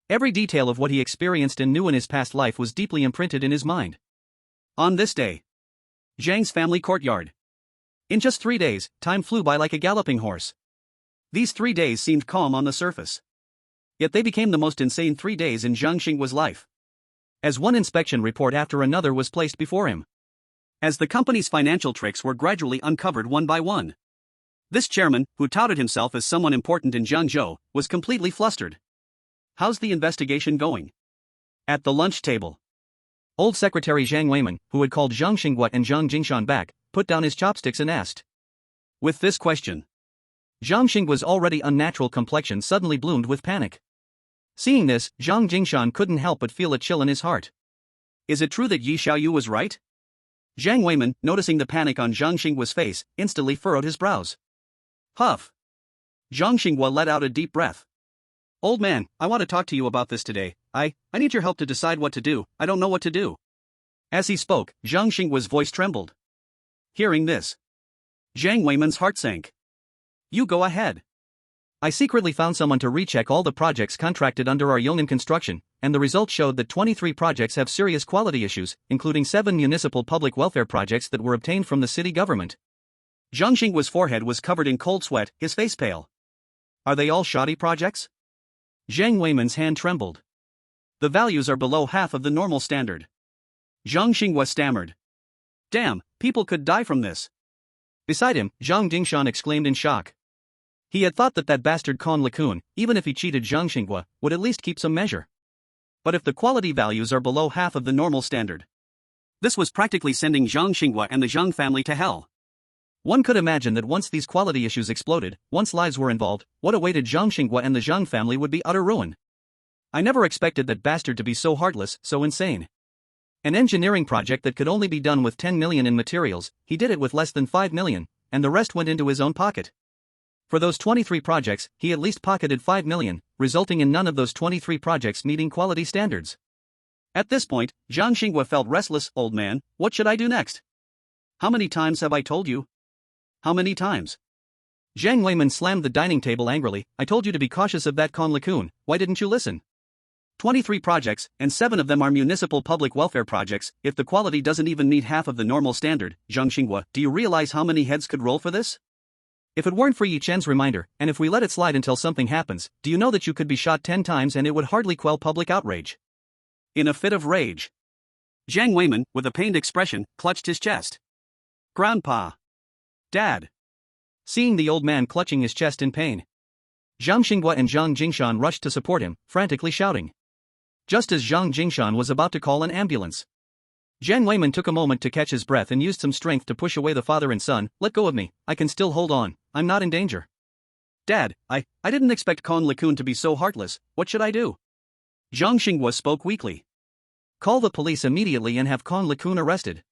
Every detail of what he experienced and knew in his past life was deeply imprinted in his mind. On this day, Zhang's family courtyard. In just 3 days, time flew by like a galloping horse. These 3 days seemed calm on the surface. Yet they became the most insane 3 days in Zhang Xinggua's life. As one inspection report after another was placed before him. As the company's financial tricks were gradually uncovered one by one. This chairman, who touted himself as someone important in Zhangzhou, was completely flustered. How's the investigation going? At the lunch table. Old Secretary Zhang Weiman, who had called Zhang Xinghua and Zhang Jingshan back, put down his chopsticks and asked. With this question, Zhang Xinggua's already unnatural complexion suddenly bloomed with panic. Seeing this, Zhang Jingshan couldn't help but feel a chill in his heart. Is it true that Yi Xiaoyu was right? Zhang Weiman, noticing the panic on Zhang Xinggua's face, instantly furrowed his brows. Huff. Zhang Xinghua let out a deep breath. Old man, I want to talk to you about this today. I need your help to decide what to do. I don't know what to do. As he spoke, Zhang Xinggua's voice trembled. Hearing this, Zhang Weiman's heart sank. You go ahead. I secretly found someone to recheck all the projects contracted under our Yong'an construction, and the results showed that 23 projects have serious quality issues, including 7 municipal public welfare projects that were obtained from the city government. Zhang Xinggua's forehead was covered in cold sweat, his face pale. Are they all shoddy projects? Zhang Weiman's hand trembled. The values are below half of the normal standard. Zhang Xinghua stammered. Damn, people could die from this. Beside him, Zhang Jingshan exclaimed in shock. He had thought that bastard Con Likun, even if he cheated Zhang Xinghua, would at least keep some measure. But if the quality values are below half of the normal standard, this was practically sending Zhang Xinghua and the Zhang family to hell. One could imagine that once these quality issues exploded, once lives were involved, what awaited Zhang Xinghua and the Zhang family would be utter ruin. I never expected that bastard to be so heartless, so insane. An engineering project that could only be done with 10 million in materials, he did it with less than 5 million, and the rest went into his own pocket. For those 23 projects, he at least pocketed 5 million, resulting in none of those 23 projects meeting quality standards. At this point, Zhang Xinghua felt restless. Old man, what should I do next? How many times have I told you? How many times? Zhang Weiman slammed the dining table angrily. I told you to be cautious of that Con Lacoon, why didn't you listen? 23 projects, and 7 of them are municipal public welfare projects. If the quality doesn't even meet half of the normal standard, Zhang Xinghua, do you realize how many heads could roll for this? If it weren't for Yi Chen's reminder, and if we let it slide until something happens, do you know that you could be shot 10 times and it would hardly quell public outrage? In a fit of rage, Zhang Weiman, with a pained expression, clutched his chest. Grandpa. Dad. Seeing the old man clutching his chest in pain, Zhang Xinghua and Zhang Jingshan rushed to support him, frantically shouting. Just as Zhang Jingshan was about to call an ambulance, Zhang Weiman took a moment to catch his breath and used some strength to push away the father and son. Let go of me, I can still hold on, I'm not in danger. Dad, I didn't expect Con Lacoon to be so heartless, what should I do? Zhang Xinghua spoke weakly. Call the police immediately and have Con Lacoon arrested.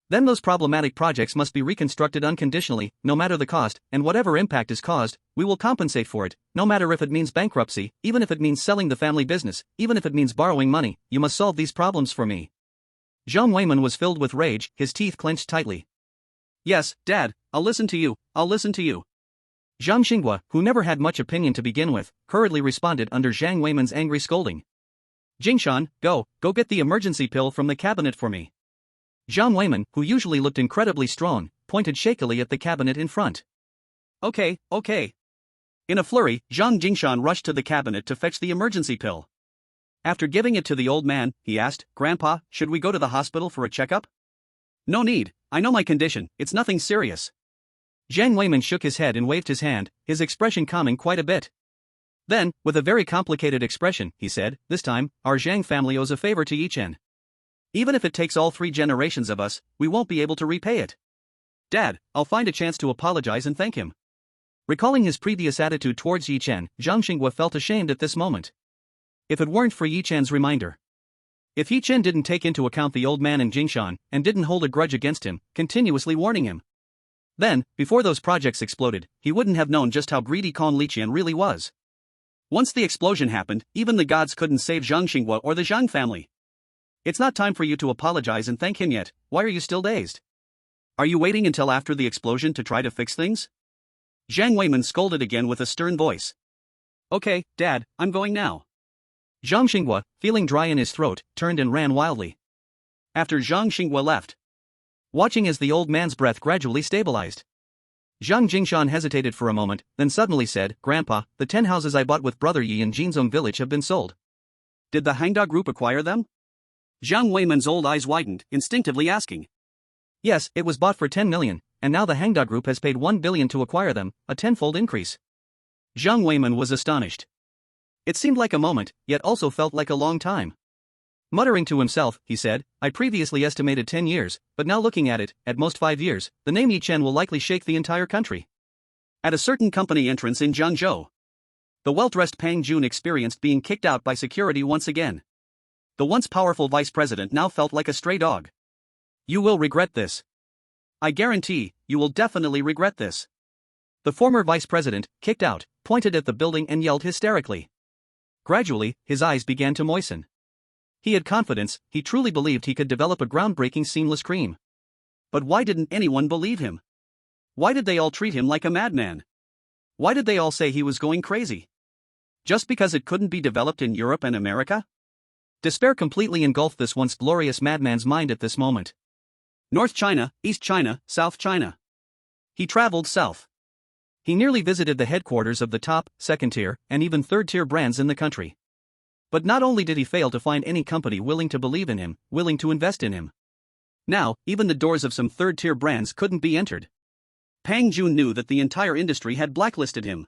Then those problematic projects must be reconstructed unconditionally, no matter the cost, and whatever impact is caused, we will compensate for it, no matter if it means bankruptcy, even if it means selling the family business, even if it means borrowing money, you must solve these problems for me. Zhang Weiman was filled with rage, his teeth clenched tightly. Yes, Dad, I'll listen to you, I'll listen to you. Zhang Xinghua, who never had much opinion to begin with, hurriedly responded under Zhang Weiman's angry scolding. Jingshan, go get the emergency pill from the cabinet for me. Zhang Weiman, who usually looked incredibly strong, pointed shakily at the cabinet in front. Okay. In a flurry, Zhang Jingshan rushed to the cabinet to fetch the emergency pill. After giving it to the old man, he asked, Grandpa, should we go to the hospital for a checkup? No need, I know my condition, it's nothing serious. Zhang Weiman shook his head and waved his hand, his expression calming quite a bit. Then, with a very complicated expression, he said, this time, our Zhang family owes a favor to Yi Chen. Even if it takes all 3 generations of us, we won't be able to repay it. Dad, I'll find a chance to apologize and thank him. Recalling his previous attitude towards Yi Chen, Zhang Xinghua felt ashamed at this moment. If it weren't for Yi Chen's reminder. If Yi Chen didn't take into account the old man and Jingshan, and didn't hold a grudge against him, continuously warning him. Then, before those projects exploded, he wouldn't have known just how greedy Con Liqian really was. Once the explosion happened, even the gods couldn't save Zhang Xinghua or the Zhang family. It's not time for you to apologize and thank him yet, why are you still dazed? Are you waiting until after the explosion to try to fix things? Zhang Weiman scolded again with a stern voice. Okay, Dad, I'm going now. Zhang Xinghua, feeling dry in his throat, turned and ran wildly. After Zhang Xinghua left, watching as the old man's breath gradually stabilized, Zhang Jingshan hesitated for a moment, then suddenly said, Grandpa, the 10 houses I bought with Brother Yi in Jinzong village have been sold. Did the Hangda Group acquire them? Zhang Weiman's old eyes widened, instinctively asking. Yes, it was bought for 10 million, and now the Hangda Group has paid 1 billion to acquire them, a 10-fold increase. Zhang Weiman was astonished. It seemed like a moment, yet also felt like a long time. Muttering to himself, he said, I previously estimated 10 years, but now looking at it, at most 5 years, the name Yi Chen will likely shake the entire country. At a certain company entrance in Jiangzhou, the well-dressed Pang Jun experienced being kicked out by security once again. The once powerful vice president now felt like a stray dog. You will regret this. I guarantee, you will definitely regret this. The former vice president, kicked out, pointed at the building and yelled hysterically. Gradually, his eyes began to moisten. He had confidence, he truly believed he could develop a groundbreaking seamless cream. But why didn't anyone believe him? Why did they all treat him like a madman? Why did they all say he was going crazy? Just because it couldn't be developed in Europe and America? Despair completely engulfed this once glorious madman's mind at this moment. North China, East China, South China. He traveled south. He nearly visited the headquarters of the top, second-tier, and even third-tier brands in the country. But not only did he fail to find any company willing to believe in him, willing to invest in him. Now, even the doors of some third-tier brands couldn't be entered. Pang Jun knew that the entire industry had blacklisted him.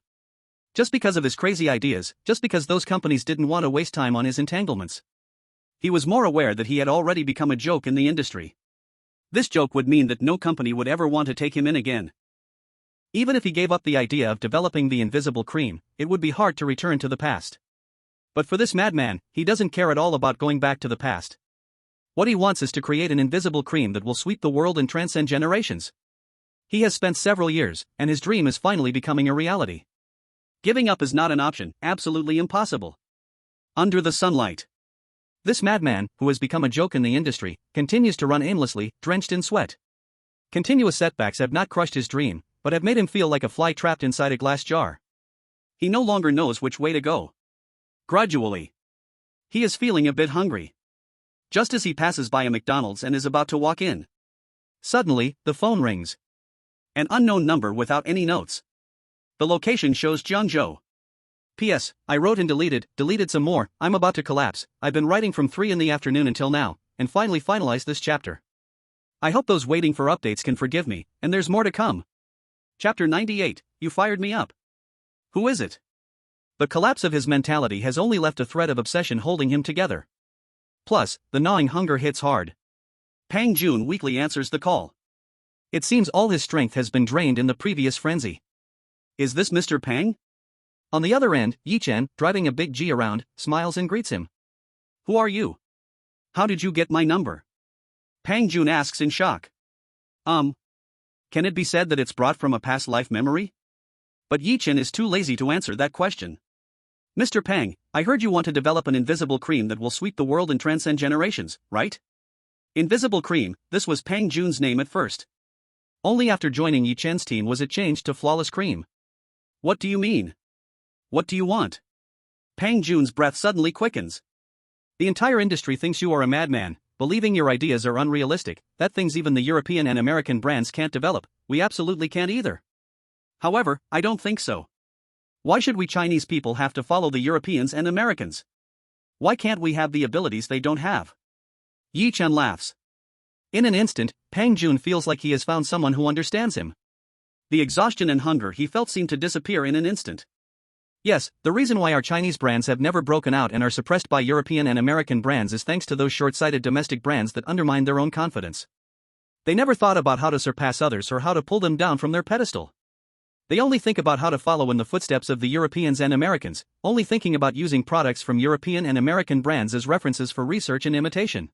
Just because of his crazy ideas, just because those companies didn't want to waste time on his entanglements. He was more aware that he had already become a joke in the industry. This joke would mean that no company would ever want to take him in again. Even if he gave up the idea of developing the invisible cream, it would be hard to return to the past. But for this madman, he doesn't care at all about going back to the past. What he wants is to create an invisible cream that will sweep the world and transcend generations. He has spent several years, and his dream is finally becoming a reality. Giving up is not an option, absolutely impossible. Under the sunlight. This madman, who has become a joke in the industry, continues to run aimlessly, drenched in sweat. Continuous setbacks have not crushed his dream, but have made him feel like a fly trapped inside a glass jar. He no longer knows which way to go. Gradually, he is feeling a bit hungry. Just as he passes by a McDonald's and is about to walk in, suddenly, the phone rings. An unknown number without any notes. The location shows Jiangzhou. P.S. I wrote and deleted some more. I'm about to collapse. I've been writing from 3 in the afternoon until now, and finally finalized this chapter. I hope those waiting for updates can forgive me, and there's more to come. Chapter 98, You Fired Me Up. Who is it? The collapse of his mentality has only left a thread of obsession holding him together. Plus, the gnawing hunger hits hard. Pang Jun weakly answers the call. It seems all his strength has been drained in the previous frenzy. Is this Mr. Pang? On the other end, Yi Chen, driving a big G around, smiles and greets him. Who are you? How did you get my number? Pang Jun asks in shock. Can it be said that it's brought from a past life memory? But Yi Chen is too lazy to answer that question. Mr. Pang, I heard you want to develop an invisible cream that will sweep the world and transcend generations, right? Invisible cream, this was Pang Jun's name at first. Only after joining Yi Chen's team was it changed to Flawless Cream. What do you mean? What do you want? Pang Jun's breath suddenly quickens. The entire industry thinks you are a madman, believing your ideas are unrealistic, that things even the European and American brands can't develop, we absolutely can't either. However, I don't think so. Why should we Chinese people have to follow the Europeans and Americans? Why can't we have the abilities they don't have? Yi Chen laughs. In an instant, Pang Jun feels like he has found someone who understands him. The exhaustion and hunger he felt seemed to disappear in an instant. Yes, the reason why our Chinese brands have never broken out and are suppressed by European and American brands is thanks to those short-sighted domestic brands that undermine their own confidence. They never thought about how to surpass others or how to pull them down from their pedestal. They only think about how to follow in the footsteps of the Europeans and Americans, only thinking about using products from European and American brands as references for research and imitation.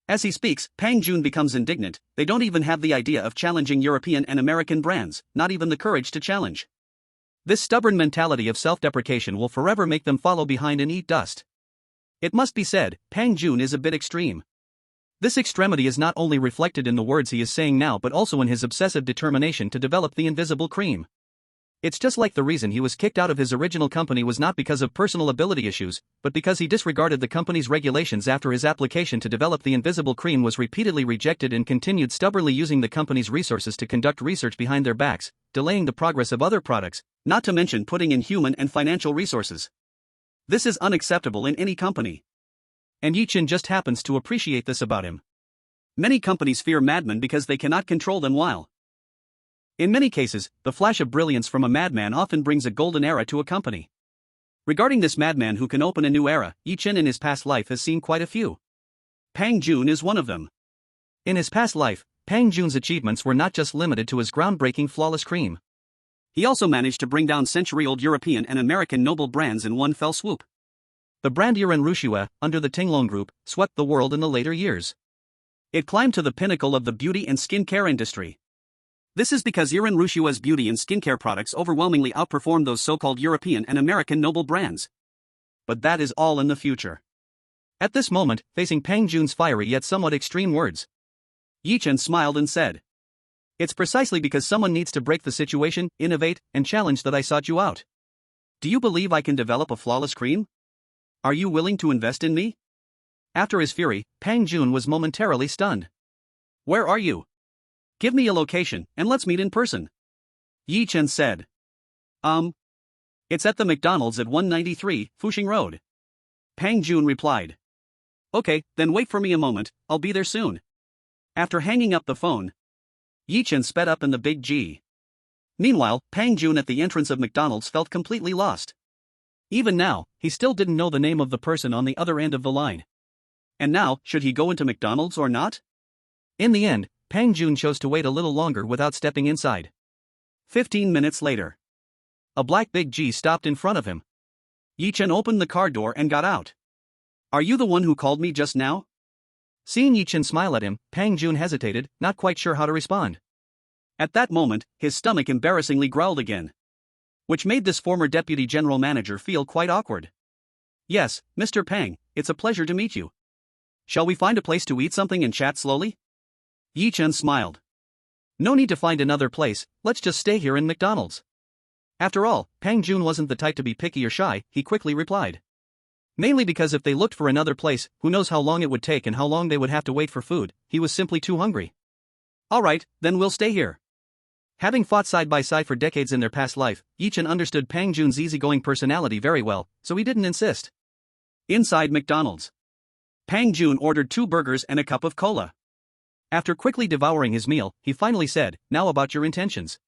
As he speaks, Pang Jun becomes indignant. They don't even have the idea of challenging European and American brands, not even the courage to challenge. This stubborn mentality of self-deprecation will forever make them follow behind and eat dust. It must be said, Pang Jun is a bit extreme. This extremity is not only reflected in the words he is saying now but also in his obsessive determination to develop the invisible cream. It's just like the reason he was kicked out of his original company was not because of personal ability issues, but because he disregarded the company's regulations after his application to develop the invisible cream was repeatedly rejected and continued stubbornly using the company's resources to conduct research behind their backs, delaying the progress of other products, not to mention putting in human and financial resources. This is unacceptable in any company. And Yi Chen just happens to appreciate this about him. Many companies fear madmen because they cannot control them while. In many cases, the flash of brilliance from a madman often brings a golden era to a company. Regarding this madman who can open a new era, Yi Chen in his past life has seen quite a few. Pang Jun is one of them. In his past life, Pang Jun's achievements were not just limited to his groundbreaking Flawless Cream. He also managed to bring down century-old European and American noble brands in one fell swoop. The brand Yiren Rushua, under the Tinglong Group, swept the world in the later years. It climbed to the pinnacle of the beauty and skincare industry. This is because Yiren Rushua's beauty and skincare products overwhelmingly outperformed those so-called European and American noble brands. But that is all in the future. At this moment, facing Pang Jun's fiery yet somewhat extreme words, Yi Chen smiled and said, "It's precisely because someone needs to break the situation, innovate, and challenge that I sought you out. Do you believe I can develop a flawless cream? Are you willing to invest in me?" After his fury, Pang Jun was momentarily stunned. "Where are you? Give me a location, and let's meet in person." Yi Chen said. It's at the McDonald's at 193, Fuxing Road." Pang Jun replied. "Okay, then wait for me a moment, I'll be there soon." After hanging up the phone, Yi Chen sped up in the big G. Meanwhile, Pang Jun at the entrance of McDonald's felt completely lost. Even now, he still didn't know the name of the person on the other end of the line. And now, should he go into McDonald's or not? In the end, Pang Jun chose to wait a little longer without stepping inside. 15 minutes later, a black big G stopped in front of him. Yi Chen opened the car door and got out. "Are you the one who called me just now?" Seeing Yi Chen smile at him, Pang Jun hesitated, not quite sure how to respond. At that moment, his stomach embarrassingly growled again, which made this former deputy general manager feel quite awkward. Yes, Mr. Pang, it's a pleasure to meet you. Shall we find a place to eat something and chat slowly? Yi Chen smiled. No need to find another place, let's just stay here in McDonald's. After all, Pang Jun wasn't the type to be picky or shy, he quickly replied. Mainly because if they looked for another place, who knows how long it would take and how long they would have to wait for food, he was simply too hungry. Alright, then we'll stay here. Having fought side by side for decades in their past life, Yi Chen understood Pang Jun's easygoing personality very well, so he didn't insist. Inside McDonald's, Pang Jun ordered 2 burgers and a cup of cola. After quickly devouring his meal, he finally said, now about your intentions.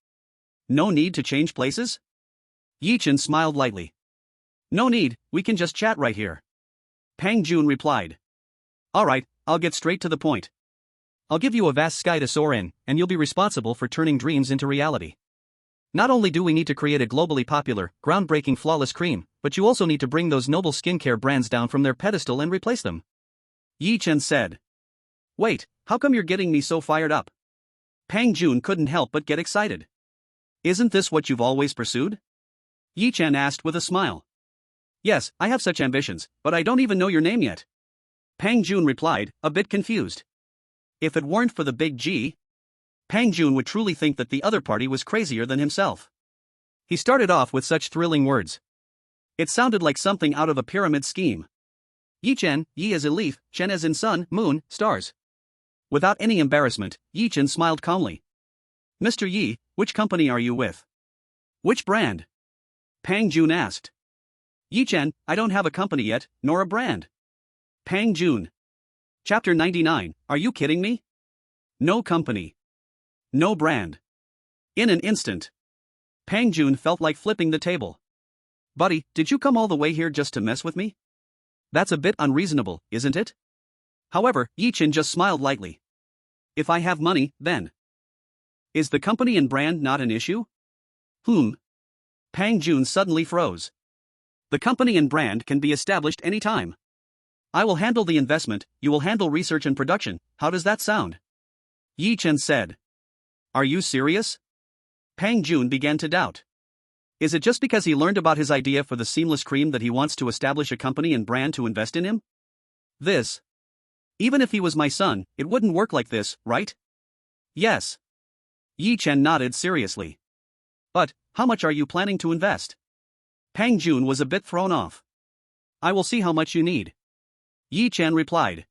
No need to change places? Yi Chen smiled lightly. No need, we can just chat right here. Pang Jun replied. Alright, I'll get straight to the point. I'll give you a vast sky to soar in, and you'll be responsible for turning dreams into reality. Not only do we need to create a globally popular, groundbreaking flawless cream, but you also need to bring those noble skincare brands down from their pedestal and replace them. Yi Chen said. Wait, how come you're getting me so fired up? Pang Jun couldn't help but get excited. Isn't this what you've always pursued? Yi Chen asked with a smile. Yes, I have such ambitions, but I don't even know your name yet. Pang Jun replied, a bit confused. If it weren't for the big G, Pang Jun would truly think that the other party was crazier than himself. He started off with such thrilling words. It sounded like something out of a pyramid scheme. Yi Chen, Yi as in leaf, Chen as in sun, moon, stars. Without any embarrassment, Yi Chen smiled calmly. Mr. Yi, which company are you with? Which brand? Pang Jun asked. Yi Chen, I don't have a company yet, nor a brand. Pang Jun. Chapter 99, are you kidding me? No company. No brand. In an instant, Pang Jun felt like flipping the table. Buddy, did you come all the way here just to mess with me? That's a bit unreasonable, isn't it? However, Yi Chen just smiled lightly. If I have money, then. Is the company and brand not an issue? Pang Jun suddenly froze. The company and brand can be established anytime. I will handle the investment, you will handle research and production, how does that sound? Yi Chen said. Are you serious? Pang Jun began to doubt. Is it just because he learned about his idea for the seamless cream that he wants to establish a company and brand to invest in him? Even if he was my son, it wouldn't work like this, right? Yes. Yi Chen nodded seriously. But, how much are you planning to invest? Pang Jun was a bit thrown off. I will see how much you need. Yi Chen replied.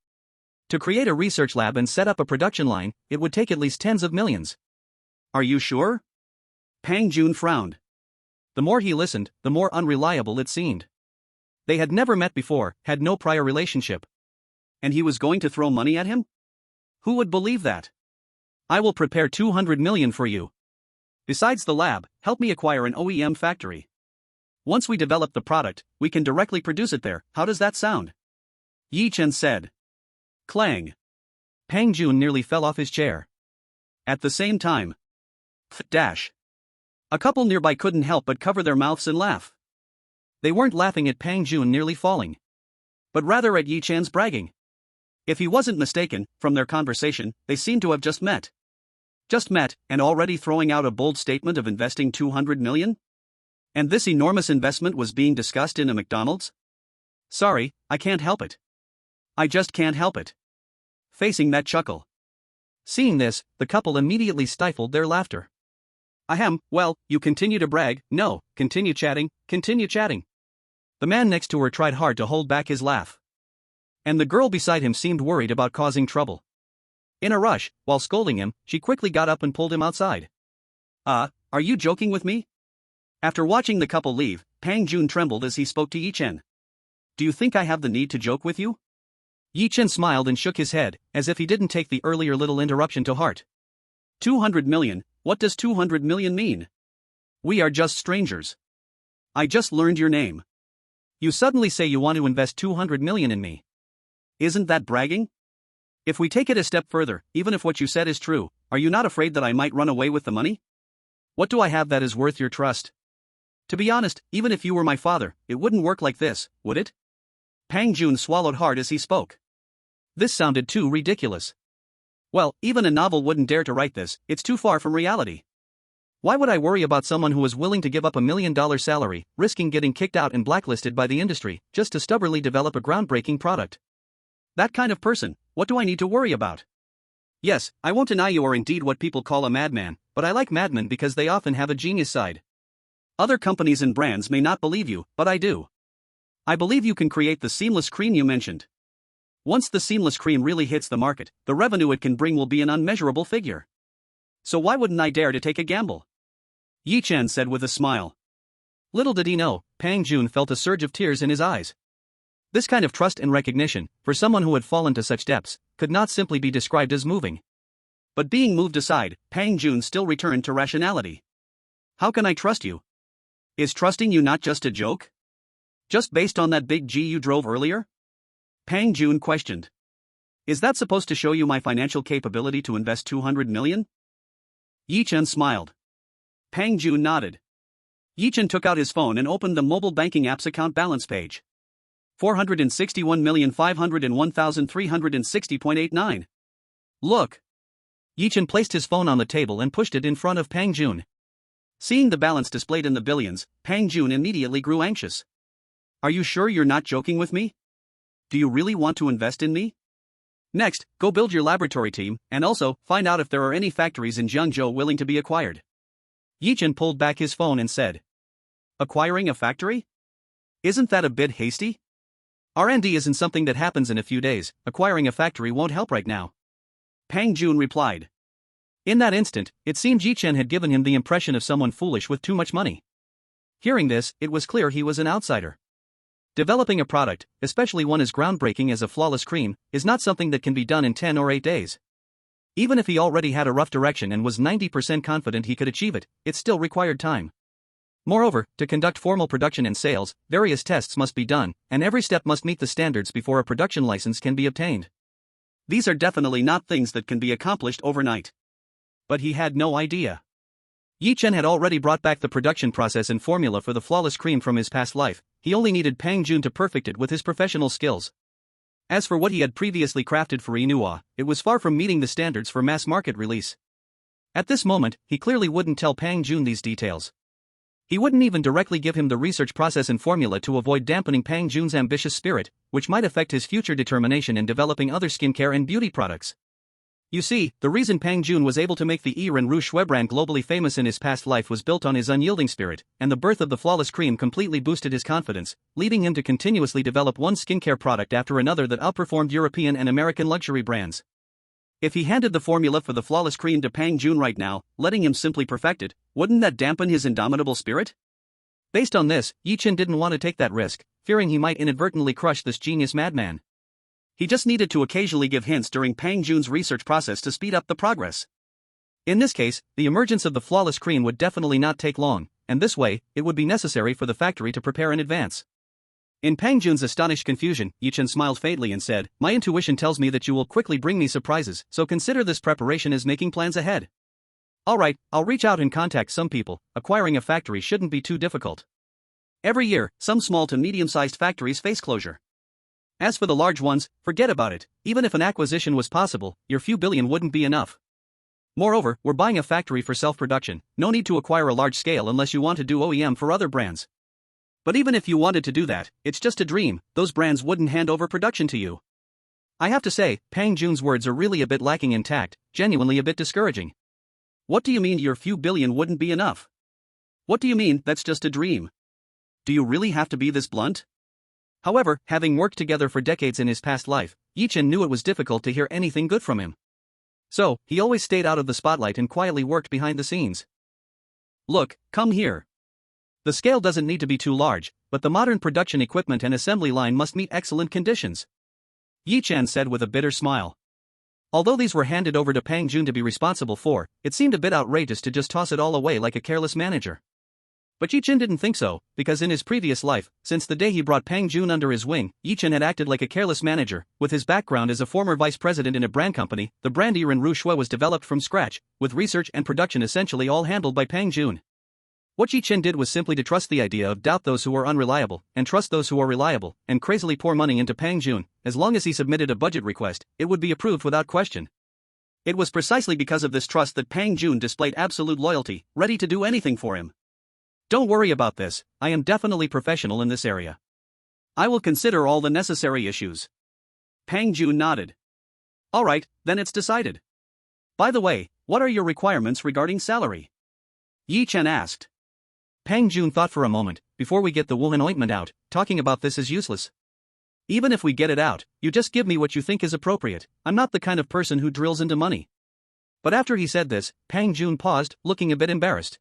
To create a research lab and set up a production line, it would take at least tens of millions. Are you sure? Pang Jun frowned. The more he listened, the more unreliable it seemed. They had never met before, had no prior relationship. And he was going to throw money at him? Who would believe that? I will prepare 200 million for you. Besides the lab, help me acquire an OEM factory. Once we develop the product, we can directly produce it there, how does that sound? Yi Chen said. Clang. Pang Jun nearly fell off his chair. At the same time. A couple nearby couldn't help but cover their mouths and laugh. They weren't laughing at Pang Jun nearly falling, but rather at Yi Chen's bragging. If he wasn't mistaken, from their conversation, they seemed to have just met. Just met, and already throwing out a bold statement of investing 200 million? And this enormous investment was being discussed in a McDonald's? Sorry, I can't help it. I just can't help it. Facing that chuckle. Seeing this, the couple immediately stifled their laughter. Ahem, well, you continue to brag, no, continue chatting, continue chatting. The man next to her tried hard to hold back his laugh. And the girl beside him seemed worried about causing trouble. In a rush, while scolding him, she quickly got up and pulled him outside. Are you joking with me? After watching the couple leave, Pang Jun trembled as he spoke to Yi Chen. Do you think I have the need to joke with you? Yi Chen smiled and shook his head, as if he didn't take the earlier little interruption to heart. 200 million, what does 200 million mean? We are just strangers. I just learned your name. You suddenly say you want to invest 200 million in me. Isn't that bragging? If we take it a step further, even if what you said is true, are you not afraid that I might run away with the money? What do I have that is worth your trust? To be honest, even if you were my father, it wouldn't work like this, would it? Pang Jun swallowed hard as he spoke. This sounded too ridiculous. Well, even a novel wouldn't dare to write this, it's too far from reality. Why would I worry about someone who was willing to give up $1 million salary, risking getting kicked out and blacklisted by the industry, just to stubbornly develop a groundbreaking product? That kind of person, what do I need to worry about? Yes, I won't deny you are indeed what people call a madman, but I like madmen because they often have a genius side. Other companies and brands may not believe you, but I do. I believe you can create the seamless cream you mentioned. Once the seamless cream really hits the market, the revenue it can bring will be an unmeasurable figure. So why wouldn't I dare to take a gamble? Yi Chen said with a smile. Little did he know, Pang Jun felt a surge of tears in his eyes. This kind of trust and recognition, for someone who had fallen to such depths, could not simply be described as moving. But being moved aside, Pang Jun still returned to rationality. How can I trust you? Is trusting you not just a joke? Just based on that big G you drove earlier? Pang Jun questioned. Is that supposed to show you my financial capability to invest 200 million? Yi Chen smiled. Pang Jun nodded. Yi Chen took out his phone and opened the mobile banking app's account balance page. 461,501,360.89. Look. Yi Chen placed his phone on the table and pushed it in front of Pang Jun. Seeing the balance displayed in the billions, Pang Jun immediately grew anxious. Are you sure you're not joking with me? Do you really want to invest in me? Next, go build your laboratory team, and also, find out if there are any factories in Jiangzhou willing to be acquired. Yi Chen pulled back his phone and said. Acquiring a factory? Isn't that a bit hasty? R&D isn't something that happens in a few days, acquiring a factory won't help right now. Pang Jun replied. In that instant, it seemed Yi Chen had given him the impression of someone foolish with too much money. Hearing this, it was clear he was an outsider. Developing a product, especially one as groundbreaking as a flawless cream, is not something that can be done in 10 or 8 days. Even if he already had a rough direction and was 90% confident he could achieve it, it still required time. Moreover, to conduct formal production and sales, various tests must be done, and every step must meet the standards before a production license can be obtained. These are definitely not things that can be accomplished overnight. But he had no idea. Yi Chen had already brought back the production process and formula for the flawless cream from his past life, he only needed Pang Jun to perfect it with his professional skills. As for what he had previously crafted for Inua, it was far from meeting the standards for mass market release. At this moment, he clearly wouldn't tell Pang Jun these details. He wouldn't even directly give him the research process and formula to avoid dampening Pang Jun's ambitious spirit, which might affect his future determination in developing other skincare and beauty products. You see, the reason Pang Jun was able to make the Yiren Ru Shui brand globally famous in his past life was built on his unyielding spirit, and the birth of the flawless cream completely boosted his confidence, leading him to continuously develop one skincare product after another that outperformed European and American luxury brands. If he handed the formula for the flawless cream to Pang Jun right now, letting him simply perfect it, wouldn't that dampen his indomitable spirit? Based on this, Yi Chen didn't want to take that risk, fearing he might inadvertently crush this genius madman. He just needed to occasionally give hints during Pang Jun's research process to speed up the progress. In this case, the emergence of the flawless cream would definitely not take long, and this way, it would be necessary for the factory to prepare in advance. In Pang Jun's astonished confusion, Yi Chen smiled faintly and said, My intuition tells me that you will quickly bring me surprises, so consider this preparation as making plans ahead. Alright, I'll reach out and contact some people. Acquiring a factory shouldn't be too difficult. Every year, some small to medium-sized factories face closure. As for the large ones, forget about it. Even if an acquisition was possible, your few billion wouldn't be enough. Moreover, we're buying a factory for self-production, no need to acquire a large scale unless you want to do OEM for other brands. But even if you wanted to do that, it's just a dream, those brands wouldn't hand over production to you. I have to say, Pang Jun's words are really a bit lacking in tact, genuinely a bit discouraging. What do you mean your few billion wouldn't be enough? What do you mean that's just a dream? Do you really have to be this blunt? However, having worked together for decades in his past life, Yi Chen knew it was difficult to hear anything good from him. So, he always stayed out of the spotlight and quietly worked behind the scenes. Look, come here. The scale doesn't need to be too large, but the modern production equipment and assembly line must meet excellent conditions. Yi Chen said with a bitter smile. Although these were handed over to Pang Jun to be responsible for, it seemed a bit outrageous to just toss it all away like a careless manager. But Yi Chen didn't think so, because in his previous life, since the day he brought Pang Jun under his wing, Yi Chen had acted like a careless manager. With his background as a former vice president in a brand company, the brand Yiren Ru Shui was developed from scratch, with research and production essentially all handled by Pang Jun. What Yi Chen did was simply to trust the idea of doubt those who are unreliable, and trust those who are reliable, and crazily pour money into Pang Jun. As long as he submitted a budget request, it would be approved without question. It was precisely because of this trust that Pang Jun displayed absolute loyalty, ready to do anything for him. Don't worry about this, I am definitely professional in this area. I will consider all the necessary issues. Pang Jun nodded. Alright, then it's decided. By the way, what are your requirements regarding salary? Yi Chen asked. Pang Jun thought for a moment. Before we get the woolen ointment out, talking about this is useless. Even if we get it out, you just give me what you think is appropriate. I'm not the kind of person who drills into money. But after he said this, Pang Jun paused, looking a bit embarrassed.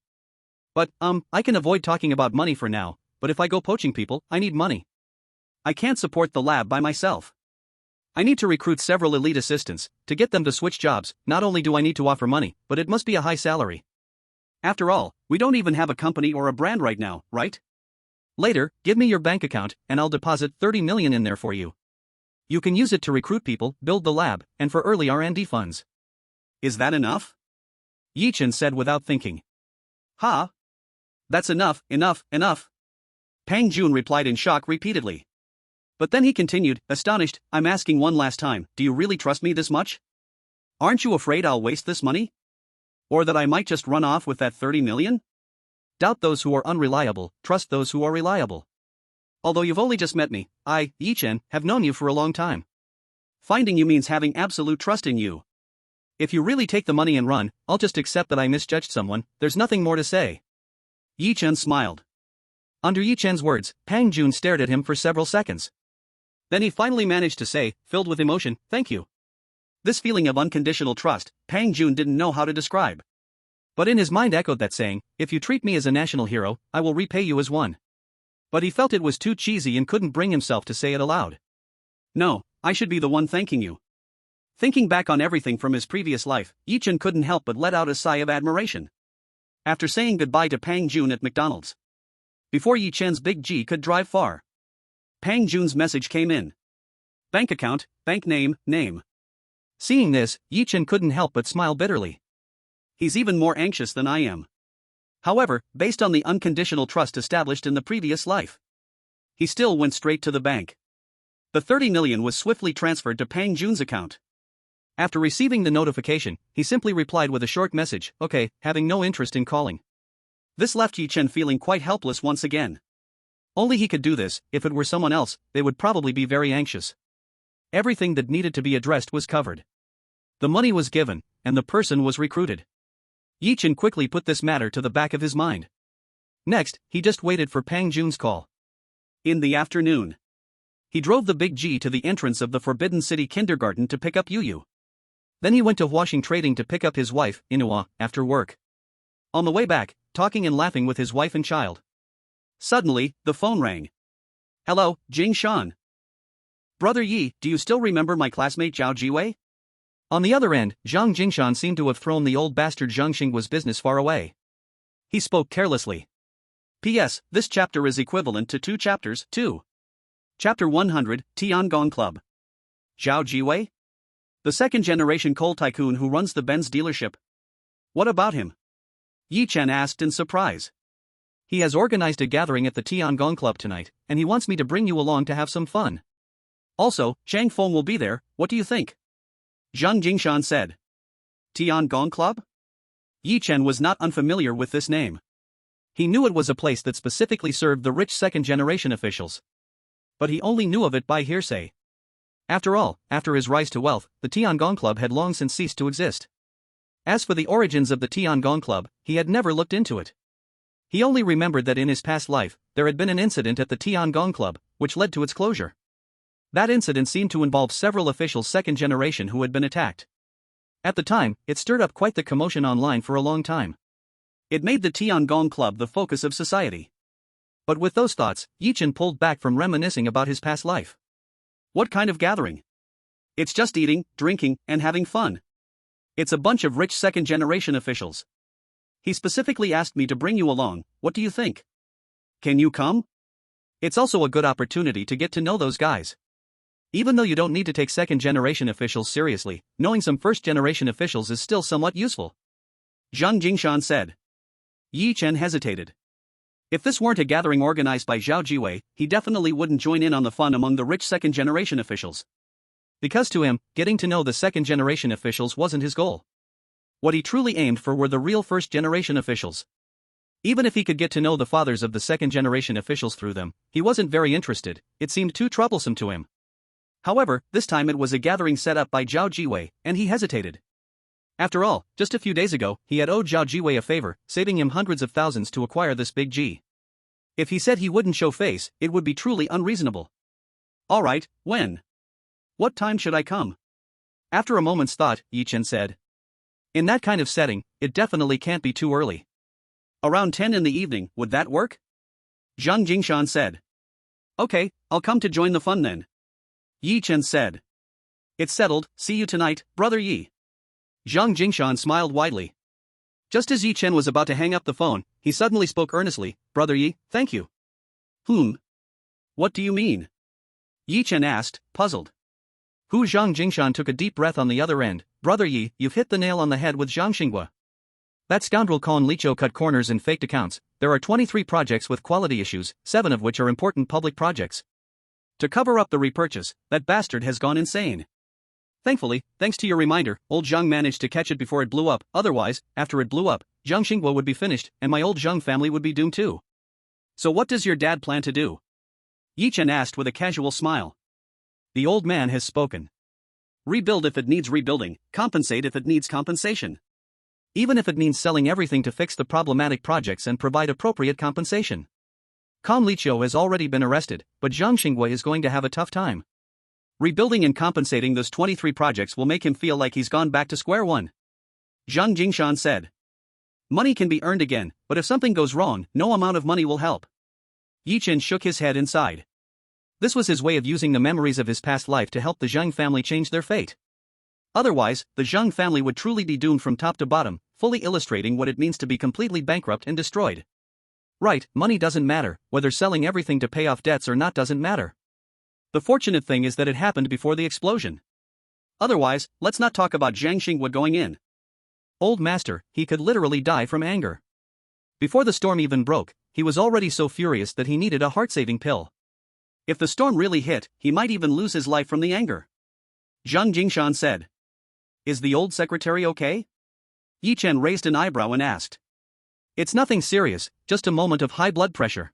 But, I can avoid talking about money for now, but if I go poaching people, I need money. I can't support the lab by myself. I need to recruit several elite assistants. To get them to switch jobs, not only do I need to offer money, but it must be a high salary. After all, we don't even have a company or a brand right now, right? Later, give me your bank account, and I'll deposit 30 million in there for you. You can use it to recruit people, build the lab, and for early R&D funds. Is that enough? Yi Chen said without thinking. Huh? That's enough. Pang Jun replied in shock repeatedly. But then he continued, astonished, I'm asking one last time, do you really trust me this much? Aren't you afraid I'll waste this money? Or that I might just run off with that 30 million? Doubt those who are unreliable, trust those who are reliable. Although you've only just met me, I, Yi Chen, have known you for a long time. Finding you means having absolute trust in you. If you really take the money and run, I'll just accept that I misjudged someone, there's nothing more to say. Yi Chen smiled. Under Yi Chen's words, Pang Jun stared at him for several seconds. Then he finally managed to say, filled with emotion, thank you. This feeling of unconditional trust, Pang Jun didn't know how to describe. But in his mind echoed that saying, if you treat me as a national hero, I will repay you as one. But he felt it was too cheesy and couldn't bring himself to say it aloud. No, I should be the one thanking you. Thinking back on everything from his previous life, Yi Chen couldn't help but let out a sigh of admiration. After saying goodbye to Pang Jun at McDonald's. Before Yi Chen's big G could drive far. Pang Jun's message came in. Bank account, bank name, name. Seeing this, Yi Chen couldn't help but smile bitterly. He's even more anxious than I am. However, based on the unconditional trust established in the previous life, he still went straight to the bank. The 30 million was swiftly transferred to Pang Jun's account. After receiving the notification, he simply replied with a short message, okay, having no interest in calling. This left Yi Chen feeling quite helpless once again. Only he could do this. If it were someone else, they would probably be very anxious. Everything that needed to be addressed was covered. The money was given, and the person was recruited. Yi Chen quickly put this matter to the back of his mind. Next, he just waited for Pang Jun's call. In the afternoon, he drove the big G to the entrance of the Forbidden City kindergarten to pick up Yu. Then he went to Washing Trading to pick up his wife, Inua, after work. On the way back, talking and laughing with his wife and child. Suddenly, the phone rang. Hello, Jing Shan. Brother Yi, do you still remember my classmate Zhao Jiwei? On the other end, Zhang Jingshan seemed to have thrown the old bastard Zhang Xingguo's business far away. He spoke carelessly. P.S. This chapter is equivalent to 2 chapters, 2. Chapter 100, Tiangong Club. Zhao Jiwei? The second-generation coal tycoon who runs the Benz dealership. What about him? Yi Chen asked in surprise. He has organized a gathering at the Tiangong Club tonight, and he wants me to bring you along to have some fun. Also, Zhang Feng will be there, what do you think? Zhang Jingshan said. Tiangong Club? Yi Chen was not unfamiliar with this name. He knew it was a place that specifically served the rich second-generation officials. But he only knew of it by hearsay. After all, after his rise to wealth, the Tiangong Club had long since ceased to exist. As for the origins of the Tiangong Club, he had never looked into it. He only remembered that in his past life, there had been an incident at the Tiangong Club, which led to its closure. That incident seemed to involve several officials second generation who had been attacked. At the time, it stirred up quite the commotion online for a long time. It made the Tiangong Club the focus of society. But with those thoughts, Yi Chen pulled back from reminiscing about his past life. What kind of gathering? It's just eating, drinking, and having fun. It's a bunch of rich second-generation officials. He specifically asked me to bring you along, what do you think? Can you come? It's also a good opportunity to get to know those guys. Even though you don't need to take second-generation officials seriously, knowing some first-generation officials is still somewhat useful. Zhang Jingshan said. Yi Chen hesitated. If this weren't a gathering organized by Zhao Jiwei, he definitely wouldn't join in on the fun among the rich second-generation officials. Because to him, getting to know the second-generation officials wasn't his goal. What he truly aimed for were the real first-generation officials. Even if he could get to know the fathers of the second-generation officials through them, he wasn't very interested. It seemed too troublesome to him. However, this time it was a gathering set up by Zhao Jiwei, and he hesitated. After all, just a few days ago, he had owed Zhao Jiwei a favor, saving him hundreds of thousands to acquire this big G. If he said he wouldn't show face, it would be truly unreasonable. Alright, when? What time should I come? After a moment's thought, Yi Chen said. In that kind of setting, it definitely can't be too early. Around 10 in the evening, would that work? Zhang Jingshan said. Okay, I'll come to join the fun then. Yi Chen said. It's settled, see you tonight, brother Yi. Zhang Jingshan smiled widely. Just as Yi Chen was about to hang up the phone, he suddenly spoke earnestly, Brother Yi, thank you. What do you mean? Yi Chen asked, puzzled. Zhang Jingshan took a deep breath on the other end, Brother Yi, you've hit the nail on the head with Zhang Xinghua. That scoundrel Con Liqiu cut corners and faked accounts. There are 23 projects with quality issues, 7 of which are important public projects. To cover up the repurchase, that bastard has gone insane. Thankfully, thanks to your reminder, old Zhang managed to catch it before it blew up. Otherwise, after it blew up, Zhang Xinghua would be finished, and my old Zhang family would be doomed too. So what does your dad plan to do? Yi Chen asked with a casual smile. The old man has spoken. Rebuild if it needs rebuilding, compensate if it needs compensation. Even if it means selling everything to fix the problematic projects and provide appropriate compensation. Con Liqiu has already been arrested, but Zhang Xinghua is going to have a tough time. Rebuilding and compensating those 23 projects will make him feel like he's gone back to square one. Zhang Jingshan said. Money can be earned again, but if something goes wrong, no amount of money will help. Yi Chen shook his head and sighed. This was his way of using the memories of his past life to help the Zhang family change their fate. Otherwise, the Zhang family would truly be doomed from top to bottom, fully illustrating what it means to be completely bankrupt and destroyed. Right, money doesn't matter, whether selling everything to pay off debts or not doesn't matter. The fortunate thing is that it happened before the explosion. Otherwise, let's not talk about Zhang Xinghua going in. Old master, he could literally die from anger. Before the storm even broke, he was already so furious that he needed a heart-saving pill. If the storm really hit, he might even lose his life from the anger. Zhang Jingshan said. Is the old secretary okay? Yi Chen raised an eyebrow and asked. It's nothing serious, just a moment of high blood pressure.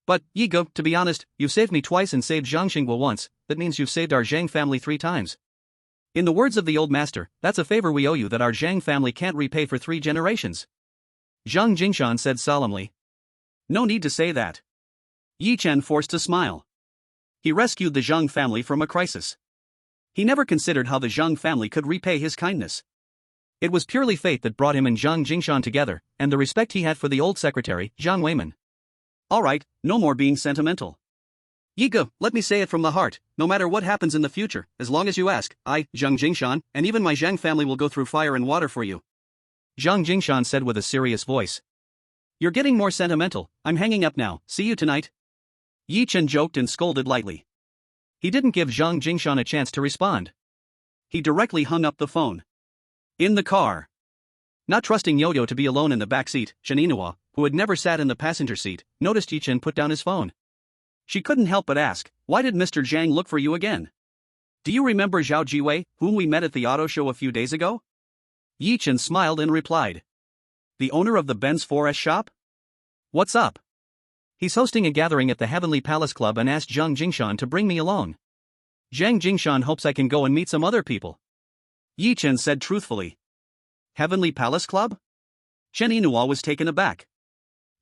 But, Yi Ge, to be honest, you've saved me twice and saved Zhang Xinghua once, that means you've saved our Zhang family 3 times. In the words of the old master, that's a favor we owe you that our Zhang family can't repay for 3 generations. Zhang Jingshan said solemnly. No need to say that. Yi Chen forced a smile. He rescued the Zhang family from a crisis. He never considered how the Zhang family could repay his kindness. It was purely fate that brought him and Zhang Jingshan together, and the respect he had for the old secretary, Zhang Weiman. Alright, no more being sentimental. Yi Ge, let me say it from the heart, no matter what happens in the future, as long as you ask, I, Zhang Jingshan, and even my Zhang family will go through fire and water for you. Zhang Jingshan said with a serious voice. You're getting more sentimental, I'm hanging up now, see you tonight. Yi Chen joked and scolded lightly. He didn't give Zhang Jingshan a chance to respond. He directly hung up the phone. In the car. Not trusting Yo-Yo to be alone in the back seat, Chen Yinhua, who had never sat in the passenger seat, noticed Yi Chen put down his phone. She couldn't help but ask, why did Mr. Zhang look for you again? Do you remember Zhao Jiwei, whom we met at the auto show a few days ago? Yi Chen smiled and replied. The owner of the Benz 4S shop? What's up? He's hosting a gathering at the Heavenly Palace Club and asked Zhang Jingshan to bring me along. Zhang Jingshan hopes I can go and meet some other people. Yi Chen said truthfully. Heavenly Palace Club? Chen Yinhua was taken aback.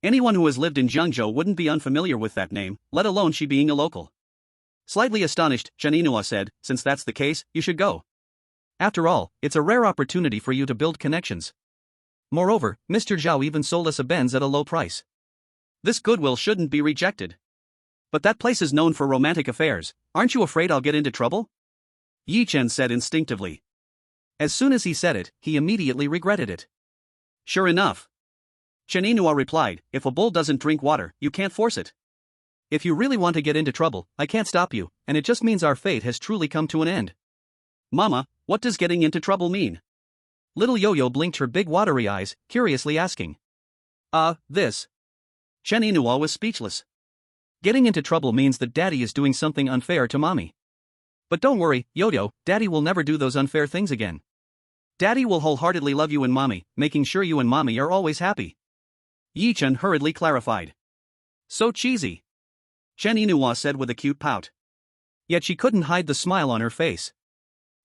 Anyone who has lived in Jiangzhou wouldn't be unfamiliar with that name, let alone she being a local. Slightly astonished, Chen Yinhua said, since that's the case, you should go. After all, it's a rare opportunity for you to build connections. Moreover, Mr. Zhao even sold us a Benz at a low price. This goodwill shouldn't be rejected. But that place is known for romantic affairs, aren't you afraid I'll get into trouble? Yi Chen said instinctively. As soon as he said it, he immediately regretted it. Sure enough. Chen Yinhua replied, if a bull doesn't drink water, you can't force it. If you really want to get into trouble, I can't stop you, and it just means our fate has truly come to an end. Mama, what does getting into trouble mean? Little Yo-Yo blinked her big watery eyes, curiously asking. This. Chen Yinhua was speechless. Getting into trouble means that daddy is doing something unfair to mommy. But don't worry, Yoyo, Daddy will never do those unfair things again. Daddy will wholeheartedly love you and Mommy, making sure you and Mommy are always happy. Yi Chen hurriedly clarified. So cheesy. Chen Yinhua said with a cute pout. Yet she couldn't hide the smile on her face.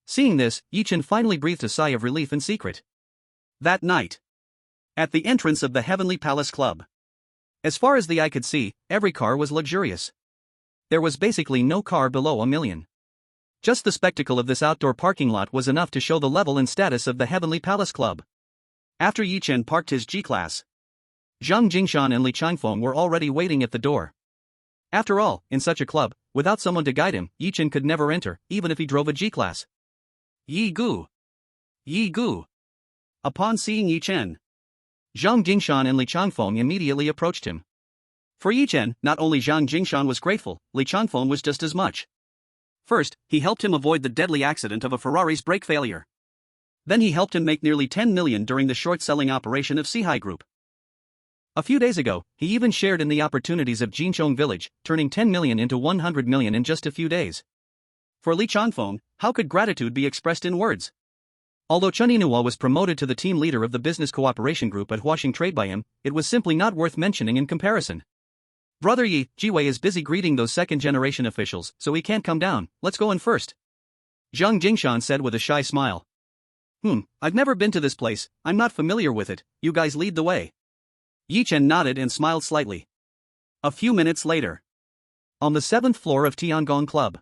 Seeing this, Yi Chen finally breathed a sigh of relief in secret. That night, at the entrance of the Heavenly Palace Club, as far as the eye could see, every car was luxurious. There was basically no car below $1 million. Just the spectacle of this outdoor parking lot was enough to show the level and status of the Heavenly Palace Club. After Yi Chen parked his G-Class, Zhang Jingshan and Li Changfeng were already waiting at the door. After all, in such a club, without someone to guide him, Yi Chen could never enter, even if he drove a G-Class. Yi Gu! Yi Gu! Upon seeing Yi Chen, Zhang Jingshan and Li Changfeng immediately approached him. For Yi Chen, not only Zhang Jingshan was grateful, Li Changfeng was just as much. First, he helped him avoid the deadly accident of a Ferrari's brake failure. Then he helped him make nearly 10 million during the short-selling operation of Sihai Group. A few days ago, he even shared in the opportunities of Jinchong Village, turning 10 million into 100 million in just a few days. For Li Changfeng, how could gratitude be expressed in words? Although Chen Yinhua was promoted to the team leader of the business cooperation group at Huaxing Trade by him, it was simply not worth mentioning in comparison. Brother Yi, Jiwei is busy greeting those second-generation officials, so he can't come down, let's go in first. Zhang Jingshan said with a shy smile. I've never been to this place, I'm not familiar with it, you guys lead the way. Yi Chen nodded and smiled slightly. A few minutes later, on the 7th floor of Tiangong Club,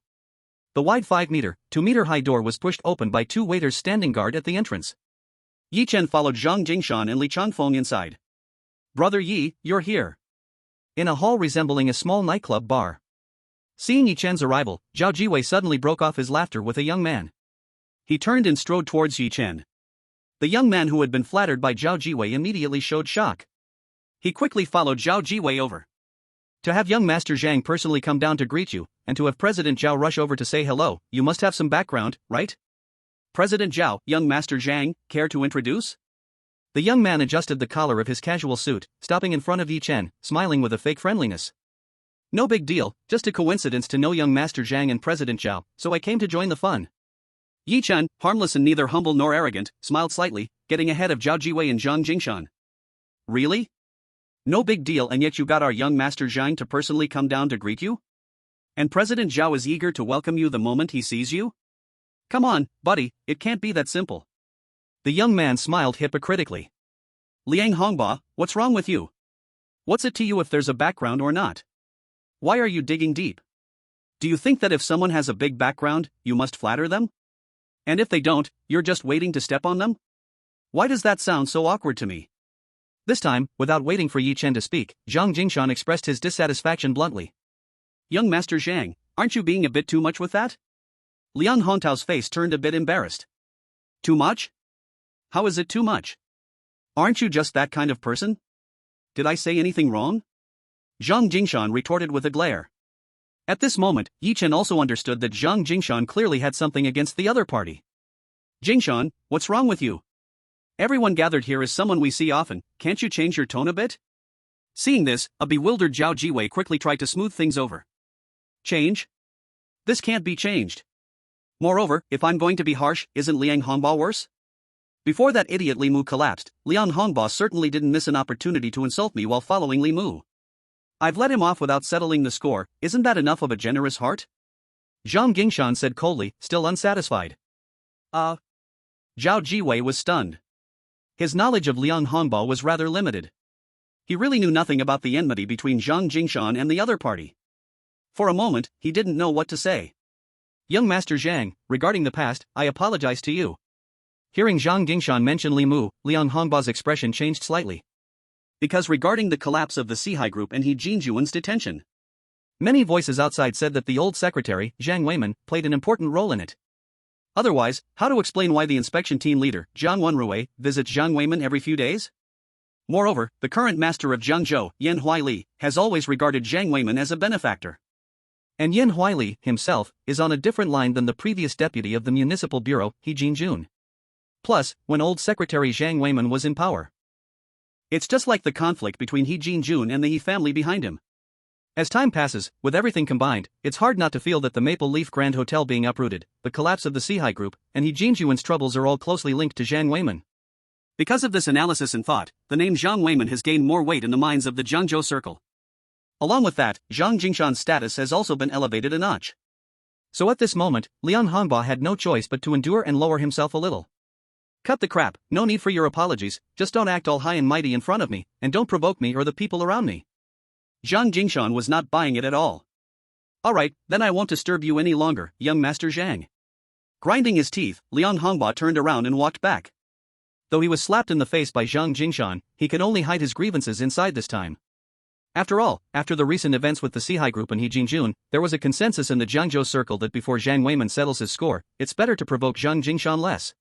the wide 5-meter, 2-meter high door was pushed open by 2 waiters standing guard at the entrance. Yi Chen followed Zhang Jingshan and Li Changfeng inside. Brother Yi, you're here. In a hall resembling a small nightclub bar. Seeing Yi Chen's arrival, Zhao Jiwei suddenly broke off his laughter with a young man. He turned and strode towards Yi Chen. The young man who had been flattered by Zhao Jiwei immediately showed shock. He quickly followed Zhao Jiwei over. To have young Master Zhang personally come down to greet you, and to have President Zhao rush over to say hello, you must have some background, right? President Zhao, young Master Zhang, care to introduce? The young man adjusted the collar of his casual suit, stopping in front of Yi Chen, smiling with a fake friendliness. No big deal, just a coincidence to know young Master Zhang and President Zhao, so I came to join the fun. Yi Chen, harmless and neither humble nor arrogant, smiled slightly, getting ahead of Zhao Jiwei and Zhang Jingshan. Really? No big deal, and yet you got our young Master Zhang to personally come down to greet you? And President Zhao is eager to welcome you the moment he sees you? Come on, buddy, it can't be that simple. The young man smiled hypocritically. Liang Hongba, what's wrong with you? What's it to you if there's a background or not? Why are you digging deep? Do you think that if someone has a big background, you must flatter them? And if they don't, you're just waiting to step on them? Why does that sound so awkward to me? This time, without waiting for Yi Chen to speak, Zhang Jingshan expressed his dissatisfaction bluntly. Young Master Zhang, aren't you being a bit too much with that? Liang Hongtao's face turned a bit embarrassed. Too much? How is it too much? Aren't you just that kind of person? Did I say anything wrong? Zhang Jingshan retorted with a glare. At this moment, Yi Chen also understood that Zhang Jingshan clearly had something against the other party. Jingshan, what's wrong with you? Everyone gathered here is someone we see often, can't you change your tone a bit? Seeing this, a bewildered Zhao Jiwei quickly tried to smooth things over. Change? This can't be changed. Moreover, if I'm going to be harsh, isn't Liang Hongba worse? Before that idiot Li Mu collapsed, Liang Hongba certainly didn't miss an opportunity to insult me while following Li Mu. I've let him off without settling the score, isn't that enough of a generous heart? Zhang Jingshan said coldly, still unsatisfied. Zhao Jiwei was stunned. His knowledge of Liang Hongba was rather limited. He really knew nothing about the enmity between Zhang Jingshan and the other party. For a moment, he didn't know what to say. Young Master Zhang, regarding the past, I apologize to you. Hearing Zhang Jingshan mention Li Mu, Liang Hongba's expression changed slightly. Because regarding the collapse of the Sihai Group and He Jinjuan's detention. Many voices outside said that the old secretary, Zhang Weiman, played an important role in it. Otherwise, how to explain why the inspection team leader, Zhang Wenrui, visits Zhang Weiman every few days? Moreover, the current master of Jiangzhou, Yan Huaili, has always regarded Zhang Weiman as a benefactor. And Yan Huaili, himself, is on a different line than the previous deputy of the municipal bureau, He Jinjun. Plus, when old secretary Zhang Weiman was in power. It's just like the conflict between He Jinjun and the He family behind him. As time passes, with everything combined, it's hard not to feel that the Maple Leaf Grand Hotel being uprooted, the collapse of the Seahai Group, and He Jinjuan's troubles are all closely linked to Zhang Weiman. Because of this analysis and thought, the name Zhang Weiman has gained more weight in the minds of the Zhangzhou circle. Along with that, Zhang Jingshan's status has also been elevated a notch. So at this moment, Liang Hongba had no choice but to endure and lower himself a little. Cut the crap, no need for your apologies, just don't act all high and mighty in front of me, and don't provoke me or the people around me. Zhang Jingshan was not buying it at all. Alright, then I won't disturb you any longer, young Master Zhang. Grinding his teeth, Liang Hongba turned around and walked back. Though he was slapped in the face by Zhang Jingshan, he could only hide his grievances inside this time. After all, after the recent events with the Seahai Group and He Jinjun, there was a consensus in the Zhangzhou circle that before Zhang Weiman settles his score, it's better to provoke Zhang Jingshan less.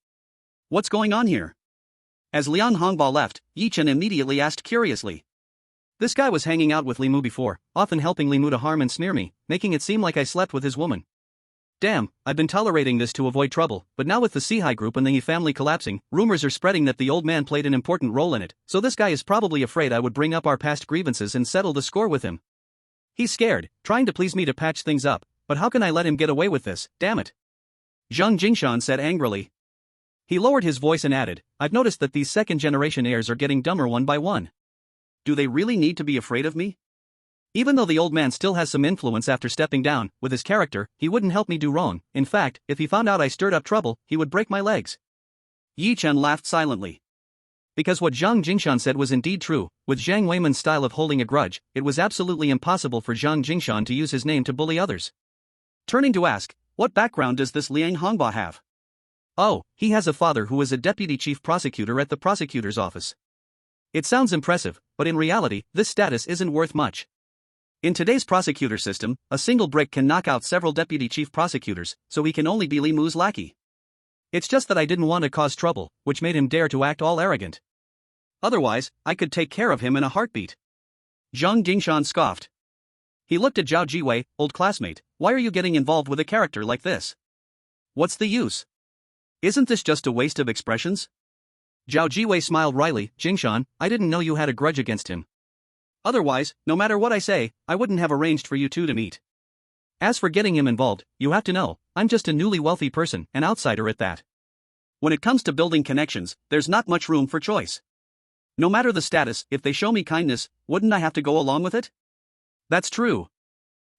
What's going on here? As Liang Hongba left, Yi Chen immediately asked curiously. This guy was hanging out with Li Mu before, often helping Li Mu to harm and smear me, making it seem like I slept with his woman. Damn, I've been tolerating this to avoid trouble, but now with the Seahai Group and the He family collapsing, rumors are spreading that the old man played an important role in it, so this guy is probably afraid I would bring up our past grievances and settle the score with him. He's scared, trying to please me to patch things up, but how can I let him get away with this, damn it? Zhang Jingshan said angrily. He lowered his voice and added, I've noticed that these second-generation heirs are getting dumber one by one. Do they really need to be afraid of me? Even though the old man still has some influence after stepping down, with his character, he wouldn't help me do wrong. In fact, if he found out I stirred up trouble, he would break my legs. Yi Chen laughed silently. Because what Zhang Jingshan said was indeed true, with Zhang Weiman's style of holding a grudge, it was absolutely impossible for Zhang Jingshan to use his name to bully others. Turning to ask, what background does this Liang Hongba have? Oh, he has a father who is a deputy chief prosecutor at the prosecutor's office. It sounds impressive, but in reality, this status isn't worth much. In today's prosecutor system, a single brick can knock out several deputy chief prosecutors, so he can only be Li Mu's lackey. It's just that I didn't want to cause trouble, which made him dare to act all arrogant. Otherwise, I could take care of him in a heartbeat. Zhang Jingshan scoffed. He looked at Zhao Jiwei, old classmate, why are you getting involved with a character like this? What's the use? Isn't this just a waste of expressions? Zhao Jiwei smiled wryly, Jingshan, I didn't know you had a grudge against him. Otherwise, no matter what I say, I wouldn't have arranged for you two to meet. As for getting him involved, you have to know, I'm just a newly wealthy person, an outsider at that. When it comes to building connections, there's not much room for choice. No matter the status, if they show me kindness, wouldn't I have to go along with it? That's true.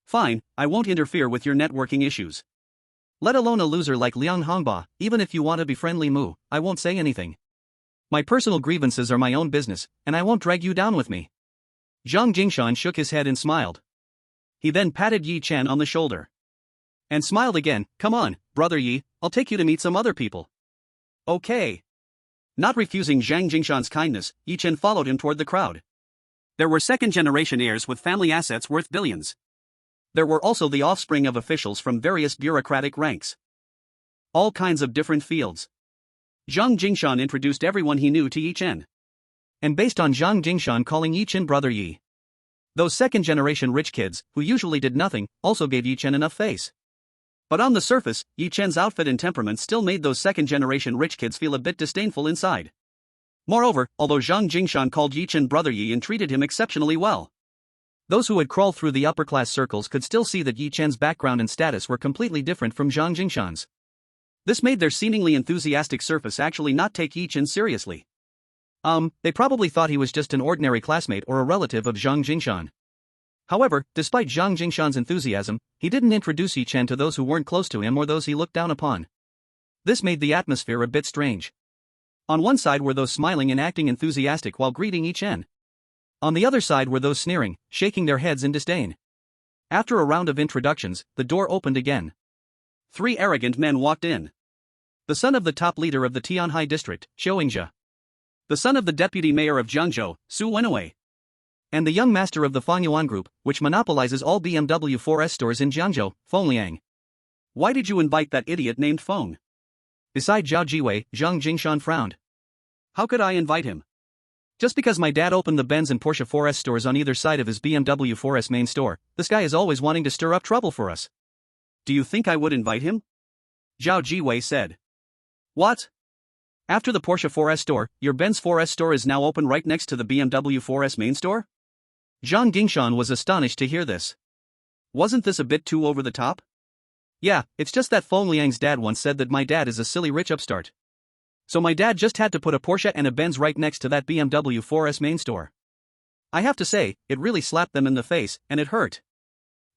Fine, I won't interfere with your networking issues. Let alone a loser like Liang Hongba, even if you want to befriend Li Mu, I won't say anything. My personal grievances are my own business, and I won't drag you down with me. Zhang Jingshan shook his head and smiled. He then patted Yi Chen on the shoulder. And smiled again, come on, brother Yi, I'll take you to meet some other people. Okay. Not refusing Zhang Jingshan's kindness, Yi Chen followed him toward the crowd. There were second-generation heirs with family assets worth billions. There were also the offspring of officials from various bureaucratic ranks. All kinds of different fields. Zhang Jingshan introduced everyone he knew to Yi Chen. And based on Zhang Jingshan calling Yi Chen brother Yi. Those second-generation rich kids, who usually did nothing, also gave Yi Chen enough face. But on the surface, Yi Chen's outfit and temperament still made those second-generation rich kids feel a bit disdainful inside. Moreover, although Zhang Jingshan called Yi Chen brother Yi and treated him exceptionally well, those who had crawled through the upper-class circles could still see that Yi Chen's background and status were completely different from Zhang Jingshan's. This made their seemingly enthusiastic surface actually not take Yi Chen seriously. They probably thought he was just an ordinary classmate or a relative of Zhang Jingshan. However, despite Zhang Jingshan's enthusiasm, he didn't introduce Yi Chen to those who weren't close to him or those he looked down upon. This made the atmosphere a bit strange. On one side were those smiling and acting enthusiastic while greeting Yi Chen. On the other side were those sneering, shaking their heads in disdain. After a round of introductions, the door opened again. 3 arrogant men walked in. The son of the top leader of the Tianhai district, Xiao Yingzhe. The son of the deputy mayor of Jiangzhou, Su Wenwei. And the young master of the Fangyuan Group, which monopolizes all BMW 4S stores in Jiangzhou, Feng Liang. Why did you invite that idiot named Feng? Beside Zhao Jiwei, Zhang Jingshan frowned. How could I invite him? Just because my dad opened the Benz and Porsche 4S stores on either side of his BMW 4S main store, this guy is always wanting to stir up trouble for us. Do you think I would invite him? Zhao Jiwei said. What? After the Porsche 4S store, your Benz 4S store is now open right next to the BMW 4S main store? Zhang Dingshan was astonished to hear this. Wasn't this a bit too over the top? Yeah, it's just that Feng Liang's dad once said that my dad is a silly rich upstart. So my dad just had to put a Porsche and a Benz right next to that BMW 4S main store. I have to say, it really slapped them in the face, and it hurt.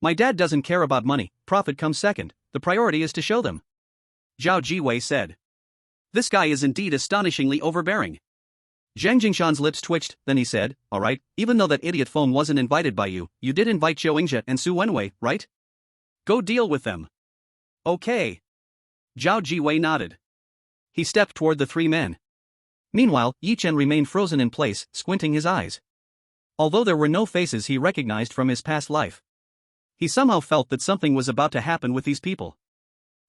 My dad doesn't care about money, profit comes second, the priority is to show them. Zhao Jiwei said. This guy is indeed astonishingly overbearing. Zhang Jingshan's lips twitched, then he said, alright, even though that idiot Feng wasn't invited by you, you did invite Qiu Yingxia and Su Wenwei, right? Go deal with them. Okay. Zhao Jiwei nodded. He stepped toward the three men. Meanwhile, Yi Chen remained frozen in place, squinting his eyes. Although there were no faces he recognized from his past life, he somehow felt that something was about to happen with these people.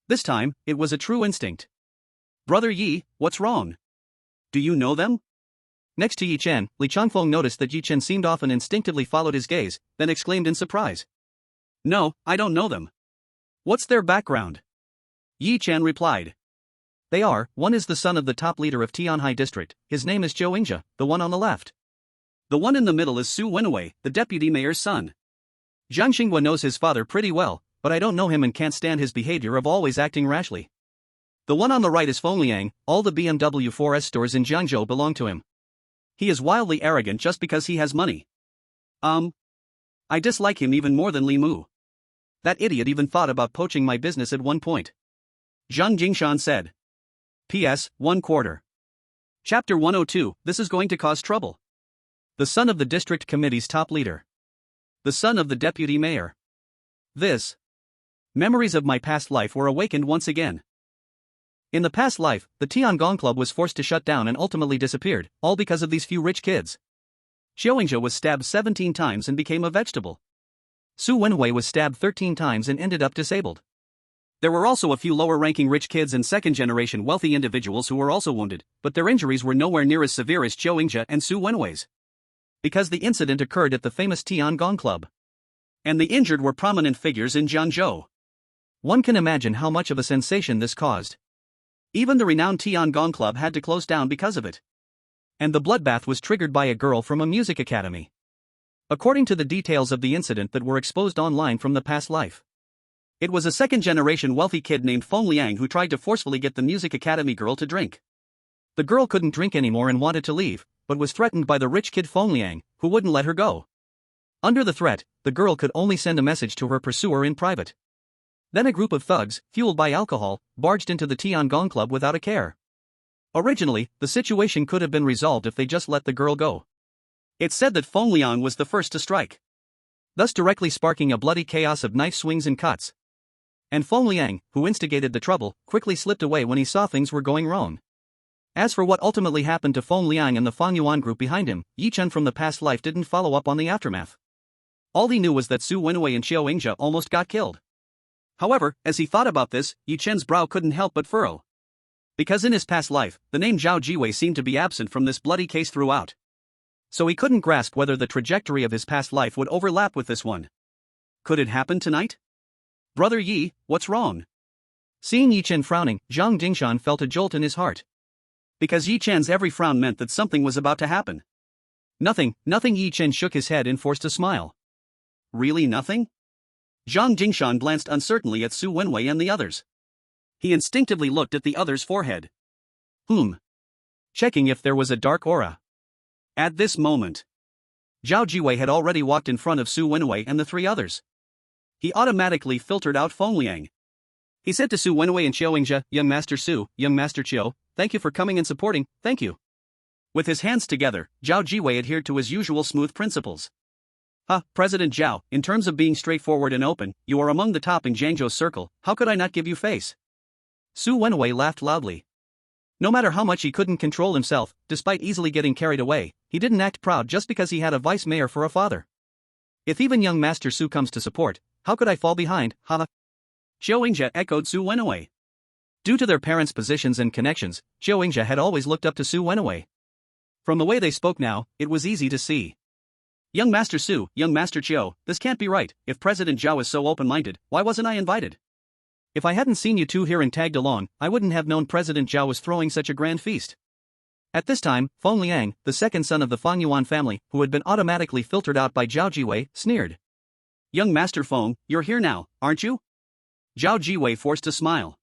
This time, it was a true instinct. Brother Yi, what's wrong? Do you know them? Next to Yi Chen, Li Changfeng noticed that Yi Chen seemed off and instinctively followed his gaze, then exclaimed in surprise. No, I don't know them. What's their background? Yi Chen replied. One is the son of the top leader of Tianhai district, his name is Qiu Yingxia, the one on the left. The one in the middle is Su Wenwei, the deputy mayor's son. Zhang Xinghua knows his father pretty well, but I don't know him and can't stand his behavior of always acting rashly. The one on the right is Feng Liang, all the BMW 4S stores in Jiangzhou belong to him. He is wildly arrogant just because he has money. I dislike him even more than Li Mu. That idiot even thought about poaching my business at one point. Zhang Jingshan said. P.S. 1/4. Chapter 102, this is going to cause trouble. The son of the district committee's top leader. The son of the deputy mayor. This. Memories of my past life were awakened once again. In the past life, the Tiangong Club was forced to shut down and ultimately disappeared, all because of these few rich kids. Qiu Yingxia was stabbed 17 times and became a vegetable. Su Wenwei was stabbed 13 times and ended up disabled. There were also a few lower-ranking rich kids and second-generation wealthy individuals who were also wounded, but their injuries were nowhere near as severe as Qiu Yingxia and Su Wenwei's. Because the incident occurred at the famous Tiangong Club. And the injured were prominent figures in Jiangzhou. One can imagine how much of a sensation this caused. Even the renowned Tiangong Club had to close down because of it. And the bloodbath was triggered by a girl from a music academy. According to the details of the incident that were exposed online from the past life, it was a second-generation wealthy kid named Feng Liang who tried to forcefully get the music academy girl to drink. The girl couldn't drink anymore and wanted to leave, but was threatened by the rich kid Feng Liang, who wouldn't let her go. Under the threat, the girl could only send a message to her pursuer in private. Then a group of thugs, fueled by alcohol, barged into the Tiangong Club without a care. Originally, the situation could have been resolved if they just let the girl go. It's said that Feng Liang was the first to strike, thus directly sparking a bloody chaos of knife swings and cuts. And Feng Liang, who instigated the trouble, quickly slipped away when he saw things were going wrong. As for what ultimately happened to Feng Liang and the Fang Yuan group behind him, Yi Chen from the past life didn't follow up on the aftermath. All he knew was that Su Wenwei and Qiu Yingxia almost got killed. However, as he thought about this, Yi Chen's brow couldn't help but furrow. Because in his past life, the name Zhao Jiwei seemed to be absent from this bloody case throughout. So he couldn't grasp whether the trajectory of his past life would overlap with this one. Could it happen tonight? Brother Yi, what's wrong? Seeing Yi Chen frowning, Zhang Dingshan felt a jolt in his heart. Because Yi Chen's every frown meant that something was about to happen. Nothing. Yi Chen shook his head and forced a smile. Really nothing? Zhang Dingshan glanced uncertainly at Su Wenwei and the others. He instinctively looked at the other's forehead. Checking if there was a dark aura. At this moment, Zhao Jiwei had already walked in front of Su Wenwei and the three others. He automatically filtered out Feng Liang. He said to Su Wenwei and Qiu Yingxia, Young Master Su, Young Master Qiu, thank you for coming and supporting, thank you. With his hands together, Zhao Jiwei adhered to his usual smooth principles. President Zhao, in terms of being straightforward and open, you are among the top in Jiangzhou's circle, how could I not give you face? Su Wenwei laughed loudly. No matter how much he couldn't control himself, despite easily getting carried away, he didn't act proud just because he had a vice mayor for a father. If even young Master Su comes to support, how could I fall behind, Qiu Yingxia echoed Su Wenwei. Due to their parents' positions and connections, Qiu Yingxia had always looked up to Su Wenwei. From the way they spoke now, it was easy to see. Young Master Su, Young Master Qiu, this can't be right. If President Zhao is so open-minded, why wasn't I invited? If I hadn't seen you two here and tagged along, I wouldn't have known President Zhao was throwing such a grand feast. At this time, Feng Liang, the second son of the Feng Yuan family, who had been automatically filtered out by Zhao Jiwei, sneered. Young Master Feng, you're here now, aren't you? Zhao Jiwei forced a smile.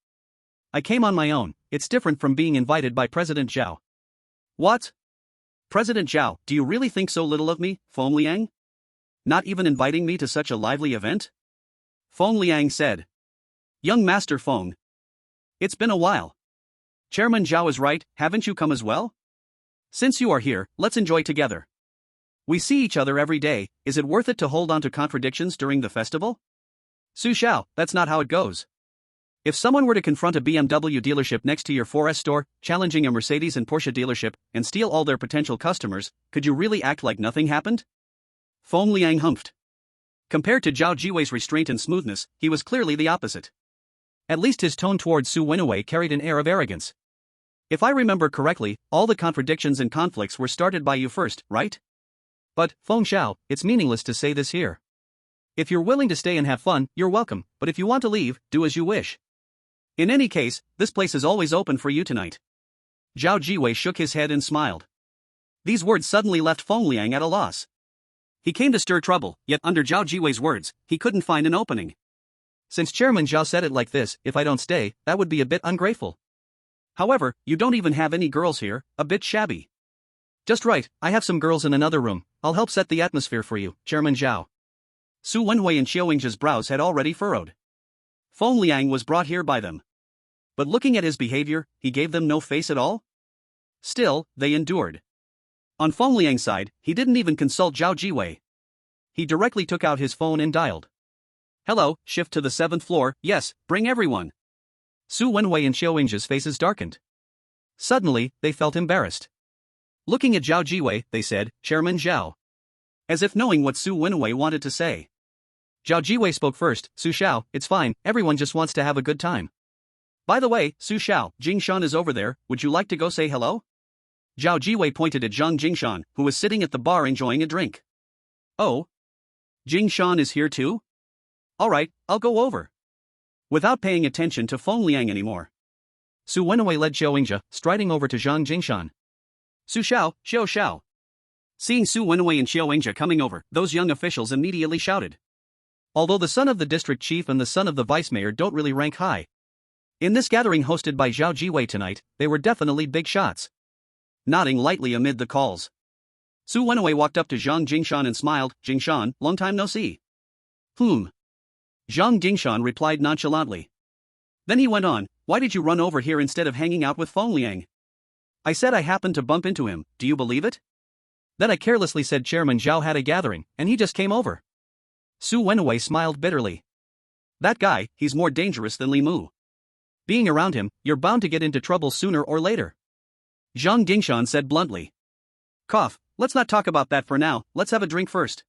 I came on my own, it's different from being invited by President Zhao. What? President Zhao, do you really think so little of me, Feng Liang? Not even inviting me to such a lively event? Feng Liang said. Young Master Feng. It's been a while. Chairman Zhao is right, haven't you come as well? Since you are here, let's enjoy together. We see each other every day, is it worth it to hold on to contradictions during the festival? Su Xiao, that's not how it goes. If someone were to confront a BMW dealership next to your 4S store, challenging a Mercedes and Porsche dealership, and steal all their potential customers, could you really act like nothing happened? Feng Liang humphed. Compared to Zhao Jiwei's restraint and smoothness, he was clearly the opposite. At least his tone towards Su Wenwei carried an air of arrogance. If I remember correctly, all the contradictions and conflicts were started by you first, right? But, Feng Xiao, it's meaningless to say this here. If you're willing to stay and have fun, you're welcome, but if you want to leave, do as you wish. In any case, this place is always open for you tonight. Zhao Jiwei shook his head and smiled. These words suddenly left Feng Liang at a loss. He came to stir trouble, yet under Zhao Jiwei's words, he couldn't find an opening. Since Chairman Zhao said it like this, if I don't stay, that would be a bit ungrateful. However, you don't even have any girls here, a bit shabby. Just right, I have some girls in another room, I'll help set the atmosphere for you, Chairman Zhao. Su Wenwei and Xiao Yingzhe's brows had already furrowed. Feng Liang was brought here by them. But looking at his behavior, he gave them no face at all? Still, they endured. On Feng Liang's side, he didn't even consult Zhao Jiwei. He directly took out his phone and dialed. Hello, shift to the 7th floor, yes, bring everyone. Su Wenwei and Xiao Yingzhe's faces darkened. Suddenly, they felt embarrassed. Looking at Zhao Jiwei, they said, Chairman Zhao. As if knowing what Su Wenwei wanted to say. Zhao Jiwei spoke first, Su Xiao, it's fine, everyone just wants to have a good time. By the way, Su Xiao, Jingshan is over there, would you like to go say hello? Zhao Jiwei pointed at Zhang Jingshan, who was sitting at the bar enjoying a drink. Oh? Jingshan is here too? Alright, I'll go over. Without paying attention to Feng Liang anymore, Su Wenwei led Xiao Yingzhe, striding over to Zhang Jingshan. Su Xiao, Xiao Xiao. Seeing Su Wenwei and Xiao Yingzhe coming over, those young officials immediately shouted. Although the son of the district chief and the son of the vice mayor don't really rank high, in this gathering hosted by Zhao Jiwei tonight, they were definitely big shots. Nodding lightly amid the calls, Su Wenwei walked up to Zhang Jingshan and smiled, Jingshan, long time no see. Zhang Jingshan replied nonchalantly. Then he went on, why did you run over here instead of hanging out with Feng Liang? I said I happened to bump into him, do you believe it? Then I carelessly said Chairman Zhao had a gathering, and he just came over. Su Wenwei smiled bitterly. That guy, he's more dangerous than Li Mu. Being around him, you're bound to get into trouble sooner or later. Zhang Jingshan said bluntly. Cough, let's not talk about that for now, let's have a drink first.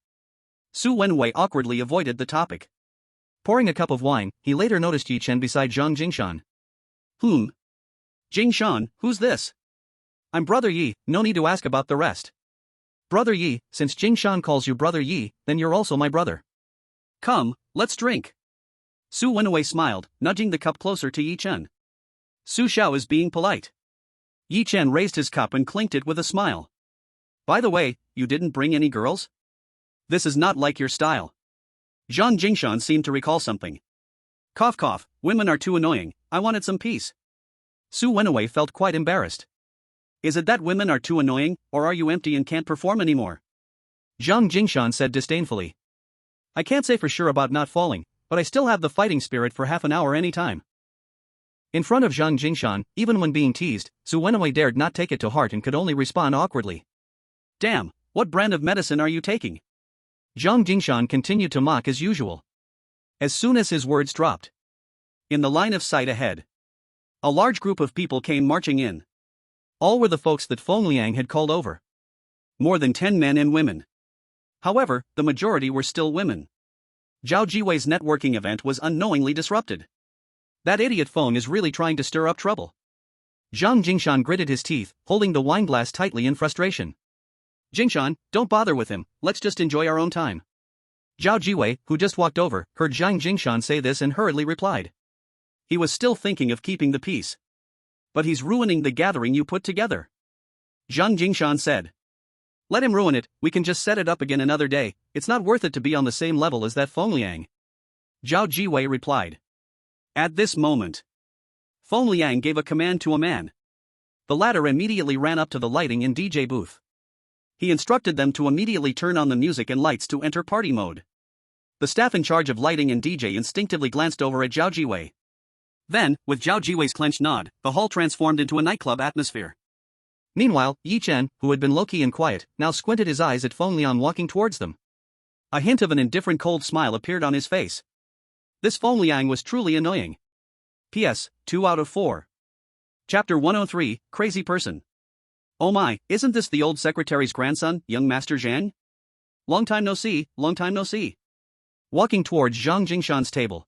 Su Wenwei awkwardly avoided the topic. Pouring a cup of wine, he later noticed Yi Chen beside Zhang Jingshan. Jingshan, who's this? I'm Brother Yi, no need to ask about the rest. Brother Yi, since Jingshan calls you Brother Yi, then you're also my brother. Come, let's drink. Su Wenwei smiled, nudging the cup closer to Yi Chen. Su Xiao is being polite. Yi Chen raised his cup and clinked it with a smile. By the way, you didn't bring any girls? This is not like your style. Zhang Jingshan seemed to recall something. Cough cough, women are too annoying, I wanted some peace. Su Wenwei felt quite embarrassed. Is it that women are too annoying, or are you empty and can't perform anymore? Zhang Jingshan said disdainfully. I can't say for sure about not falling, but I still have the fighting spirit for half an hour anytime. In front of Zhang Jingshan, even when being teased, Su Wenwei dared not take it to heart and could only respond awkwardly. Damn, what brand of medicine are you taking? Zhang Jingshan continued to mock as usual. As soon as his words dropped, in the line of sight ahead, a large group of people came marching in. All were the folks that Feng Liang had called over. More than 10 men and women. However, the majority were still women. Zhao Jiwei's networking event was unknowingly disrupted. That idiot Feng is really trying to stir up trouble. Zhang Jingshan gritted his teeth, holding the wine glass tightly in frustration. Jingshan, don't bother with him, let's just enjoy our own time. Zhao Jiwei, who just walked over, heard Zhang Jingshan say this and hurriedly replied. He was still thinking of keeping the peace. But he's ruining the gathering you put together. Zhang Jingshan said. Let him ruin it, we can just set it up again another day, it's not worth it to be on the same level as that Feng Liang. Zhao Jiwei replied. At this moment, Feng Liang gave a command to a man. The latter immediately ran up to the lighting in DJ booth. He instructed them to immediately turn on the music and lights to enter party mode. The staff in charge of lighting and DJ instinctively glanced over at Zhao Jiwei. Then, with Zhao Jiwei's clenched nod, the hall transformed into a nightclub atmosphere. Meanwhile, Yi Chen, who had been low-key and quiet, now squinted his eyes at Feng Liang walking towards them. A hint of an indifferent cold smile appeared on his face. This Feng Liang was truly annoying. P.S. 2 out of 4. Chapter 103, Crazy Person. Oh my, isn't this the old secretary's grandson, young Master Zhang? Long time no see, long time no see. Walking towards Zhang Jingshan's table,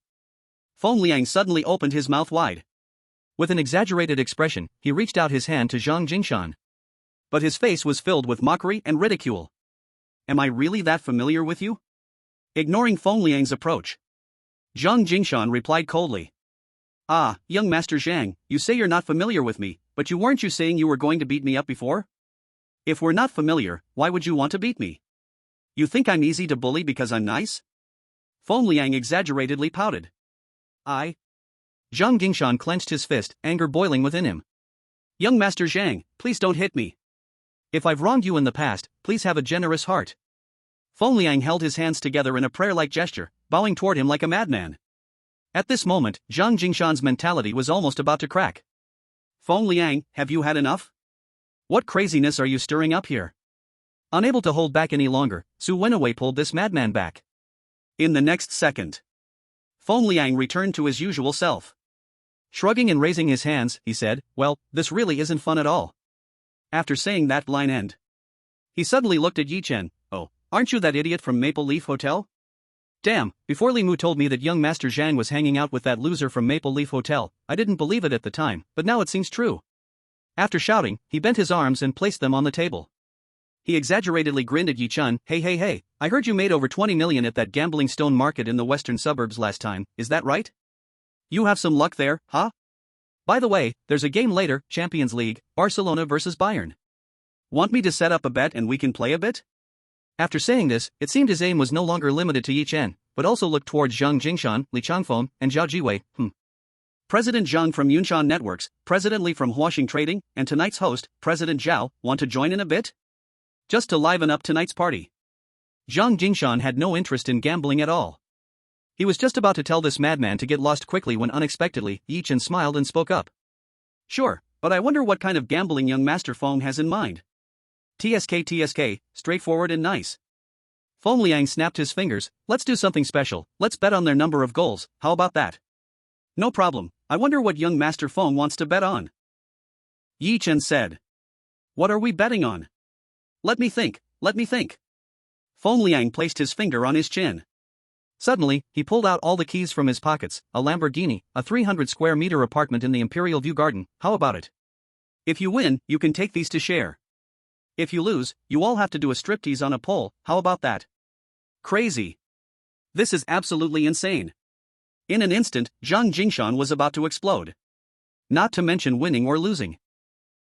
Feng Liang suddenly opened his mouth wide. With an exaggerated expression, he reached out his hand to Zhang Jingshan. But his face was filled with mockery and ridicule. Am I really that familiar with you? Ignoring Feng Liang's approach, Zhang Jingshan replied coldly. Ah, young Master Zhang, you say you're not familiar with me, but weren't you saying you were going to beat me up before? If we're not familiar, why would you want to beat me? You think I'm easy to bully because I'm nice? Feng Liang exaggeratedly pouted. Zhang Jingshan clenched his fist, anger boiling within him. Young Master Zhang, please don't hit me. If I've wronged you in the past, please have a generous heart. Feng Liang held his hands together in a prayer-like gesture, bowing toward him like a madman. At this moment, Zhang Jingshan's mentality was almost about to crack. Feng Liang, have you had enough? What craziness are you stirring up here? Unable to hold back any longer, Su Wenwei pulled this madman back. In the next second, Feng Liang returned to his usual self. Shrugging and raising his hands, he said, well, this really isn't fun at all. After saying that line end, he suddenly looked at Yi Chen. Oh, aren't you that idiot from Maple Leaf Hotel? Damn, before Li Mu told me that young Master Zhang was hanging out with that loser from Maple Leaf Hotel, I didn't believe it at the time, but now it seems true. After shouting, he bent his arms and placed them on the table. He exaggeratedly grinned at Yi Chen. Hey, I heard you made over 20 million at that gambling stone market in the western suburbs last time, is that right? You have some luck there, huh? By the way, there's a game later, Champions League, Barcelona versus Bayern. Want me to set up a bet and we can play a bit? After saying this, it seemed his aim was no longer limited to Yi Chen, but also looked towards Zhang Jingshan, Li Changfeng, and Zhao Jiwei. President Zhang from Yunshan Networks, President Li from Huaxing Trading, and tonight's host, President Zhao, want to join in a bit? Just to liven up tonight's party. Zhang Jingshan had no interest in gambling at all. He was just about to tell this madman to get lost quickly when unexpectedly, Yi Chen smiled and spoke up. Sure, but I wonder what kind of gambling young Master Feng has in mind. TSK, straightforward and nice. Feng Liang snapped his fingers. Let's do something special, let's bet on their number of goals, how about that? No problem, I wonder what young Master Feng wants to bet on. Yi Chen said. What are we betting on? Let me think. Feng Liang placed his finger on his chin. Suddenly, he pulled out all the keys from his pockets, a Lamborghini, a 300 square meter apartment in the Imperial View Garden, how about it? If you win, you can take these to share. If you lose, you all have to do a striptease on a pole, how about that? Crazy. This is absolutely insane. In an instant, Zhang Jingshan was about to explode. Not to mention winning or losing.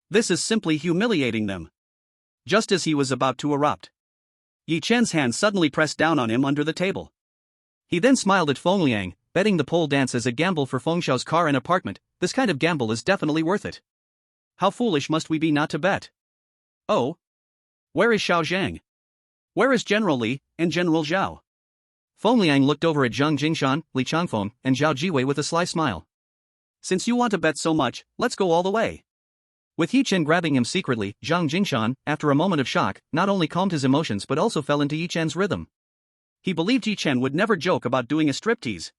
This is simply humiliating them. Just as he was about to erupt, Yi Chen's hand suddenly pressed down on him under the table. He then smiled at Feng Liang, betting the pole dance as a gamble for Feng Xiao's car and apartment. This kind of gamble is definitely worth it. How foolish must we be not to bet? Oh? Where is Xiao Zhang? Where is General Li, and General Zhao? Feng Liang looked over at Zhang Jingshan, Li Changfeng, and Zhao Jiwei with a sly smile. Since you want to bet so much, let's go all the way. With Yi Chen grabbing him secretly, Zhang Jingshan, after a moment of shock, not only calmed his emotions but also fell into Yi Chen's rhythm. He believed Yi Chen would never joke about doing a striptease.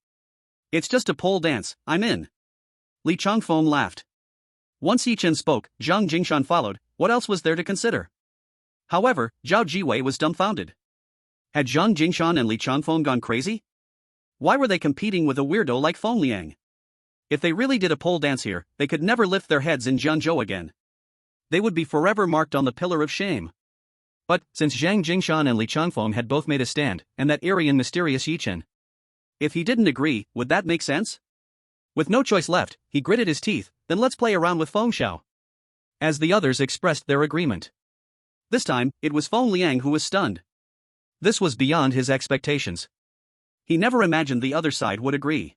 It's just a pole dance, I'm in. Li Changfeng laughed. Once Yi Chen spoke, Zhang Jingshan followed. What else was there to consider? However, Zhao Jiwei was dumbfounded. Had Zhang Jingshan and Li Changfeng gone crazy? Why were they competing with a weirdo like Feng Liang? If they really did a pole dance here, they could never lift their heads in Jianzhou again. They would be forever marked on the pillar of shame. But, since Zhang Jingshan and Li Changfeng had both made a stand, and that eerie and mysterious Yi Chen, if he didn't agree, would that make sense? With no choice left, he gritted his teeth. Then let's play around with Feng Xiao. as the others expressed their agreement. This time, it was Feng Liang who was stunned. This was beyond his expectations. He never imagined the other side would agree.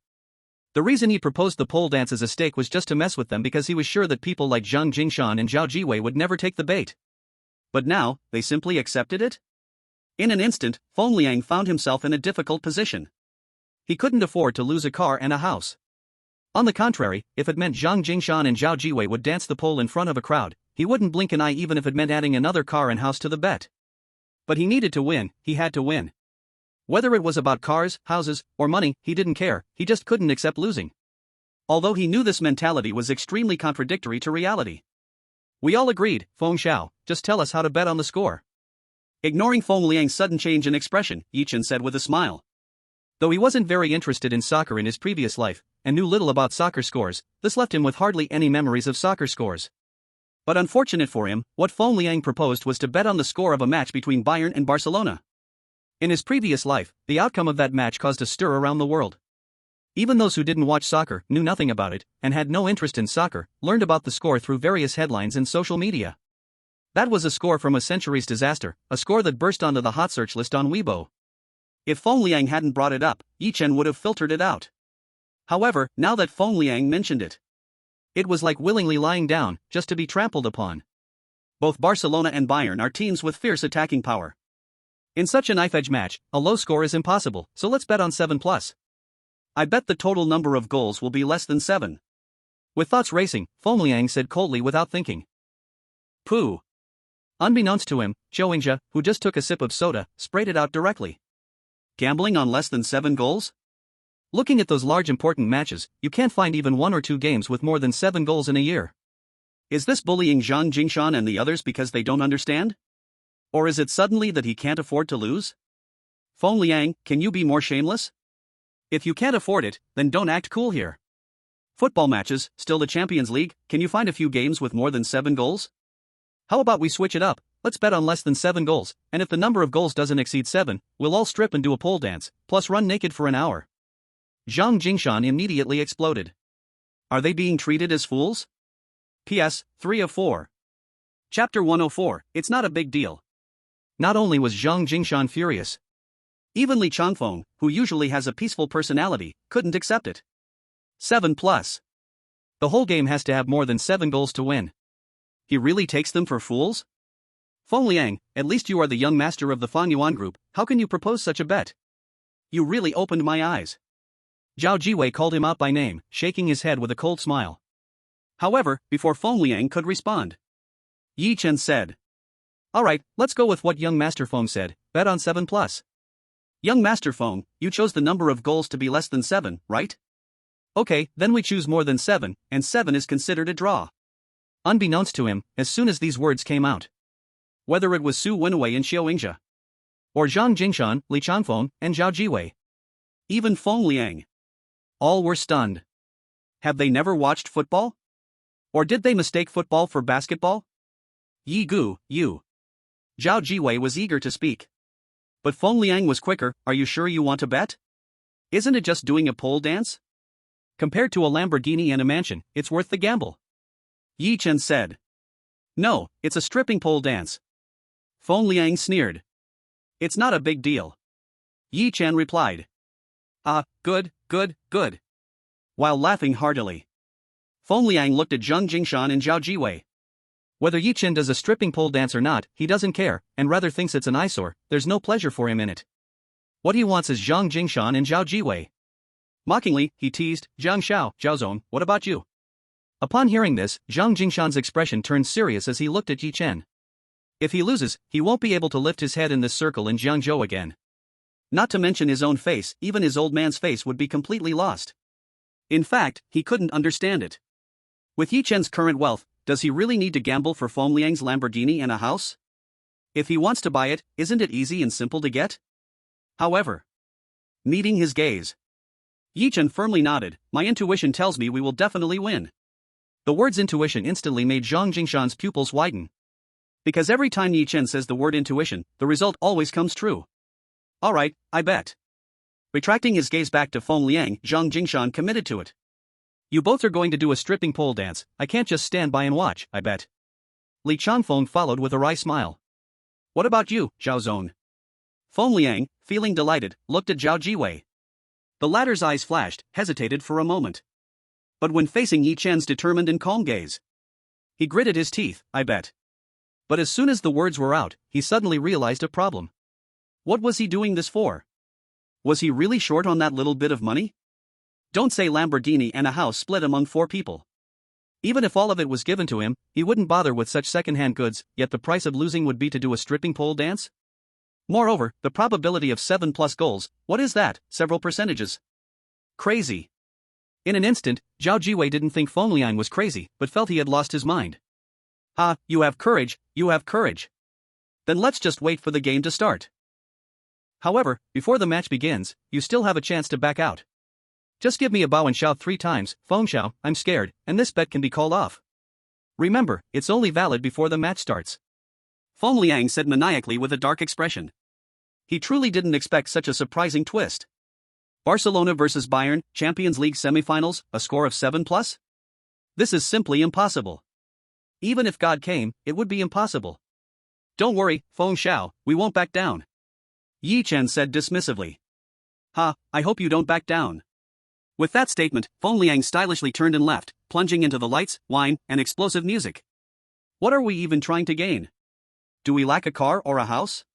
The reason he proposed the pole dance as a stake was just to mess with them because he was sure that people like Zhang Jingshan and Zhao Jiwei would never take the bait. But now, they simply accepted it? In an instant, Feng Liang found himself in a difficult position. He couldn't afford to lose a car and a house. On the contrary, if it meant Zhang Jingshan and Zhao Jiwei would dance the pole in front of a crowd, he wouldn't blink an eye even if it meant adding another car and house to the bet. But he needed to win, he had to win. Whether it was about cars, houses, or money, he didn't care, he just couldn't accept losing. Although he knew this mentality was extremely contradictory to reality. We all agreed, Feng Xiao, just tell us how to bet on the score. Ignoring Feng Liang's sudden change in expression, Yi Chen said with a smile. Though he wasn't very interested in soccer in his previous life, and knew little about soccer scores, this left him with hardly any memories of soccer scores. But unfortunate for him, what Feng Liang proposed was to bet on the score of a match between Bayern and Barcelona. In his previous life, the outcome of that match caused a stir around the world. Even those who didn't watch soccer, knew nothing about it, and had no interest in soccer, learned about the score through various headlines and social media. That was a score from a century's disaster, a score that burst onto the hot search list on Weibo. If Feng Liang hadn't brought it up, Yi Chen would have filtered it out. However, now that Feng Liang mentioned it, it was like willingly lying down, just to be trampled upon. Both Barcelona and Bayern are teams with fierce attacking power. In such a knife-edge match, a low score is impossible, so let's bet on 7+. I bet the total number of goals will be less than 7. With thoughts racing, Feng Liang said coldly without thinking. Pooh. Unbeknownst to him, Zhou Yingzhe, who just took a sip of soda, sprayed it out directly. Gambling on less than 7 goals? Looking at those large important matches, you can't find even 1 or 2 games with more than 7 goals in a year. Is this bullying Zhang Jingshan and the others because they don't understand? Or is it suddenly that he can't afford to lose? Feng Liang, can you be more shameless? If you can't afford it, then don't act cool here. Football matches, still the Champions League, can you find a few games with more than 7 goals? How about we switch it up, let's bet on less than 7 goals, and if the number of goals doesn't exceed 7, we'll all strip and do a pole dance, plus run naked for an hour. Zhang Jingshan immediately exploded. Are they being treated as fools? PS, 3 of 4. Chapter 104, it's not a big deal. Not only was Zhang Jingshan furious, even Li Changfeng, who usually has a peaceful personality, couldn't accept it. 7+. The whole game has to have more than 7 goals to win. He really takes them for fools? Feng Liang, at least you are the young master of the Fan Yuan group, how can you propose such a bet? You really opened my eyes. Zhao Jiwei called him out by name, shaking his head with a cold smile. However, before Feng Liang could respond, Yi Chen said, Alright, let's go with what young Master Feng said, bet on 7+. Young Master Feng, you chose the number of goals to be less than 7, right? Okay, then we choose more than 7, and 7 is considered a draw. Unbeknownst to him, as soon as these words came out, whether it was Su Wenwei and Xiao Yingzhe, or Zhang Jingshan, Li Changfeng, and Zhao Jiwei, even Feng Liang, all were stunned. Have they never watched football? Or did they mistake football for basketball? Yi Gu, you. Zhao Jiwei was eager to speak. But Feng Liang was quicker, are you sure you want to bet? Isn't it just doing a pole dance? Compared to a Lamborghini and a mansion, it's worth the gamble. Yi Chen said. No, it's a stripping pole dance. Feng Liang sneered. It's not a big deal. Yi Chen replied. Good. While laughing heartily. Feng Liang looked at Zhang Jingshan and Zhao Jiwei. Whether Yi Chen does a stripping pole dance or not, he doesn't care, and rather thinks it's an eyesore, there's no pleasure for him in it. What he wants is Zhang Jingshan and Zhao Jiwei. Mockingly, he teased, Zhang Xiao, Zhaozong, what about you? Upon hearing this, Zhang Jingshan's expression turned serious as he looked at Yi Chen. If he loses, he won't be able to lift his head in this circle in Jiangzhou again. Not to mention his own face, even his old man's face would be completely lost. In fact, he couldn't understand it. With Yi Chen's current wealth, does he really need to gamble for Feng Liang's Lamborghini and a house? If he wants to buy it, isn't it easy and simple to get? However, meeting his gaze, Yi Chen firmly nodded, my intuition tells me we will definitely win. The words intuition instantly made Zhang Jingshan's pupils widen. Because every time Yi Chen says the word intuition, the result always comes true. Alright, I bet. Retracting his gaze back to Feng Liang, Zhang Jingshan committed to it. You both are going to do a stripping pole dance, I can't just stand by and watch, I bet. Li Changfeng followed with a wry smile. What about you, Zhao Zong? Feng Liang, feeling delighted, looked at Zhao Jiwei. The latter's eyes flashed, hesitated for a moment. But when facing Yi Chen's determined and calm gaze, he gritted his teeth, I bet. But as soon as the words were out, he suddenly realized a problem. What was he doing this for? Was he really short on that little bit of money? Don't say Lamborghini and a house split among 4 people. Even if all of it was given to him, he wouldn't bother with such second-hand goods, yet the price of losing would be to do a stripping pole dance? Moreover, the probability of 7+ goals, what is that, several percentages? Crazy. In an instant, Zhao Jiwei didn't think Feng Liang was crazy, but felt he had lost his mind. Ha, you have courage, you have courage. Then let's just wait for the game to start. However, before the match begins, you still have a chance to back out. Just give me a bow and shout 3 times, Feng Xiao, I'm scared, and this bet can be called off. Remember, it's only valid before the match starts. Feng Liang said maniacally with a dark expression. He truly didn't expect such a surprising twist. Barcelona vs Bayern, Champions League semifinals, a score of 7+? This is simply impossible. Even if God came, it would be impossible. Don't worry, Feng Xiao, we won't back down. Yi Chen said dismissively. Ha, I hope you don't back down. With that statement, Feng Liang stylishly turned and left, plunging into the lights, wine, and explosive music. What are we even trying to gain? Do we lack a car or a house?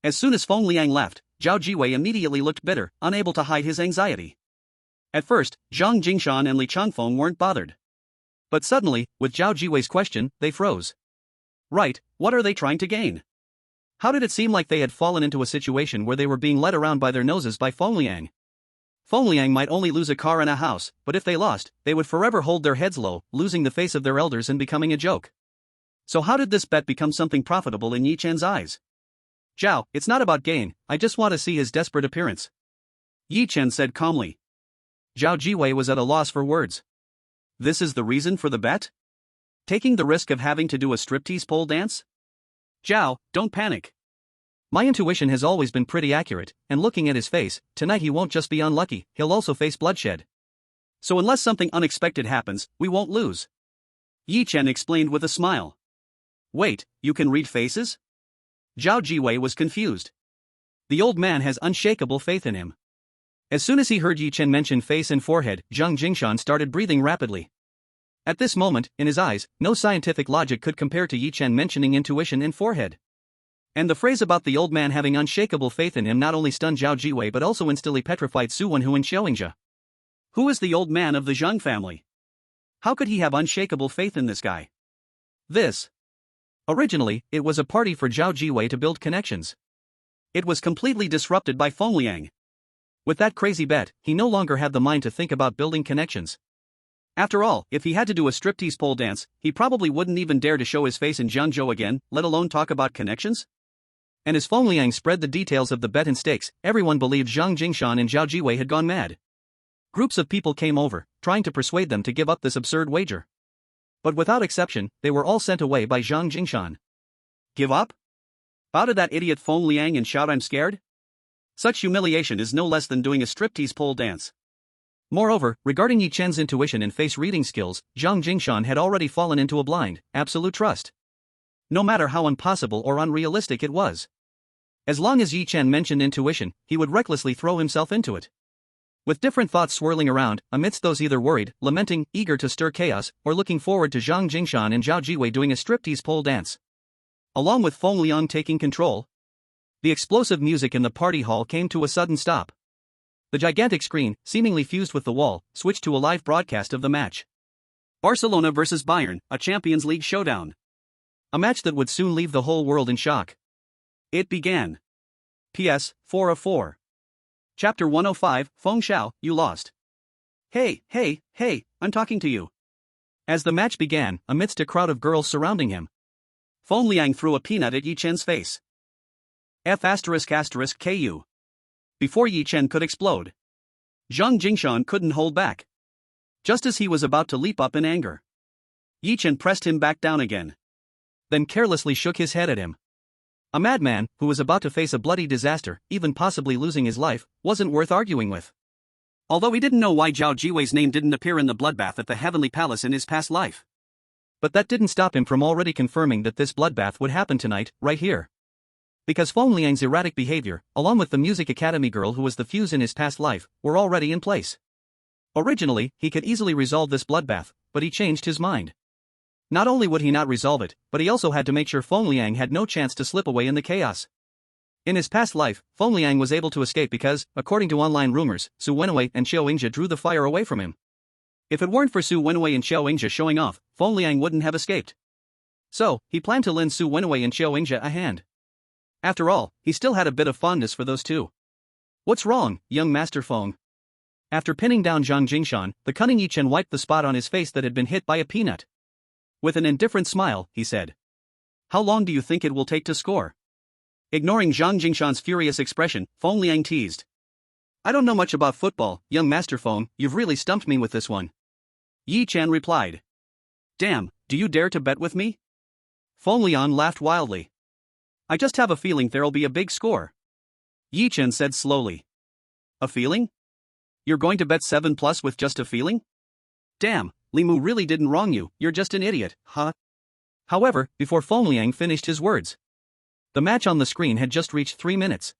As soon as Feng Liang left, Zhao Jiwei immediately looked bitter, unable to hide his anxiety. At first, Zhang Jingshan and Li Changfeng weren't bothered. But suddenly, with Zhao Jiwei's question, they froze. Right, what are they trying to gain? How did it seem like they had fallen into a situation where they were being led around by their noses by Feng Liang? Feng Liang might only lose a car and a house, but if they lost, they would forever hold their heads low, losing the face of their elders and becoming a joke. So how did this bet become something profitable in Yi Chen's eyes? Zhao, it's not about gain, I just want to see his desperate appearance. Yi Chen said calmly. Zhao Jiwei was at a loss for words. This is the reason for the bet? Taking the risk of having to do a striptease pole dance? Zhao, don't panic. My intuition has always been pretty accurate, and looking at his face, tonight he won't just be unlucky, he'll also face bloodshed. So unless something unexpected happens, we won't lose. Yi Chen explained with a smile. Wait, you can read faces? Zhao Jiwei was confused. The old man has unshakable faith in him. As soon as he heard Yi Chen mention face and forehead, Zhang Jingshan started breathing rapidly. At this moment, in his eyes, no scientific logic could compare to Yi Chen mentioning intuition and forehead. And the phrase about the old man having unshakable faith in him not only stunned Zhao Jiwei but also instantly petrified Su Wenhu and Xiaoyingjia. Who is the old man of the Zhang family? How could he have unshakable faith in this guy? Originally, it was a party for Zhao Jiwei to build connections. It was completely disrupted by Feng Liang. With that crazy bet, he no longer had the mind to think about building connections. After all, if he had to do a striptease pole dance, he probably wouldn't even dare to show his face in Jiangzhou again, let alone talk about connections? And as Feng Liang spread the details of the bet and stakes, everyone believed Zhang Jingshan and Zhao Jiwei had gone mad. Groups of people came over, trying to persuade them to give up this absurd wager. But without exception, they were all sent away by Zhang Jingshan. Give up? Bow to that idiot Feng Liang and shout I'm scared? Such humiliation is no less than doing a striptease pole dance. Moreover, regarding Yi Chen's intuition and face-reading skills, Zhang Jingshan had already fallen into a blind, absolute trust. No matter how impossible or unrealistic it was. As long as Yi Chen mentioned intuition, he would recklessly throw himself into it. With different thoughts swirling around, amidst those either worried, lamenting, eager to stir chaos, or looking forward to Zhang Jingshan and Zhao Jiwei doing a striptease pole dance. Along with Feng Liang taking control, the explosive music in the party hall came to a sudden stop. The gigantic screen, seemingly fused with the wall, switched to a live broadcast of the match. Barcelona vs Bayern, a Champions League showdown. A match that would soon leave the whole world in shock. It began. PS, 4 of 4. Chapter 105, Feng Xiao, you lost. Hey, I'm talking to you. As the match began, amidst a crowd of girls surrounding him, Feng Liang threw a peanut at Yi Chen's face. F****KU. Before Yi Chen could explode, Zhang Jingshan couldn't hold back. Just as he was about to leap up in anger, Yi Chen pressed him back down again. Then carelessly shook his head at him. A madman, who was about to face a bloody disaster, even possibly losing his life, wasn't worth arguing with. Although he didn't know why Zhao Jiwei's name didn't appear in the bloodbath at the Heavenly Palace in his past life. But that didn't stop him from already confirming that this bloodbath would happen tonight, right here. Because Feng Liang's erratic behavior, along with the music academy girl who was the fuse in his past life, were already in place. Originally, he could easily resolve this bloodbath, but he changed his mind. Not only would he not resolve it, but he also had to make sure Feng Liang had no chance to slip away in the chaos. In his past life, Feng Liang was able to escape because, according to online rumors, Su Wenwei and Xiao Yingxia drew the fire away from him. If it weren't for Su Wenwei and Xiao Yingxia showing off, Feng Liang wouldn't have escaped. So, he planned to lend Su Wenwei and Xiao Yingxia a hand. After all, he still had a bit of fondness for those two. What's wrong, young Master Feng? After pinning down Zhang Jingshan, the cunning Yi Chen wiped the spot on his face that had been hit by a peanut. With an indifferent smile, he said. How long do you think it will take to score? Ignoring Zhang Jingshan's furious expression, Feng Liang teased. I don't know much about football, young Master Feng, you've really stumped me with this one. Yi Chen replied. Damn, do you dare to bet with me? Feng Liang laughed wildly. I just have a feeling there'll be a big score. Yi Chen said slowly. A feeling? You're going to bet 7+ with just a feeling? Damn, Li Mu really didn't wrong you, you're just an idiot, huh? However, before Feng Liang finished his words, the match on the screen had just reached 3 minutes.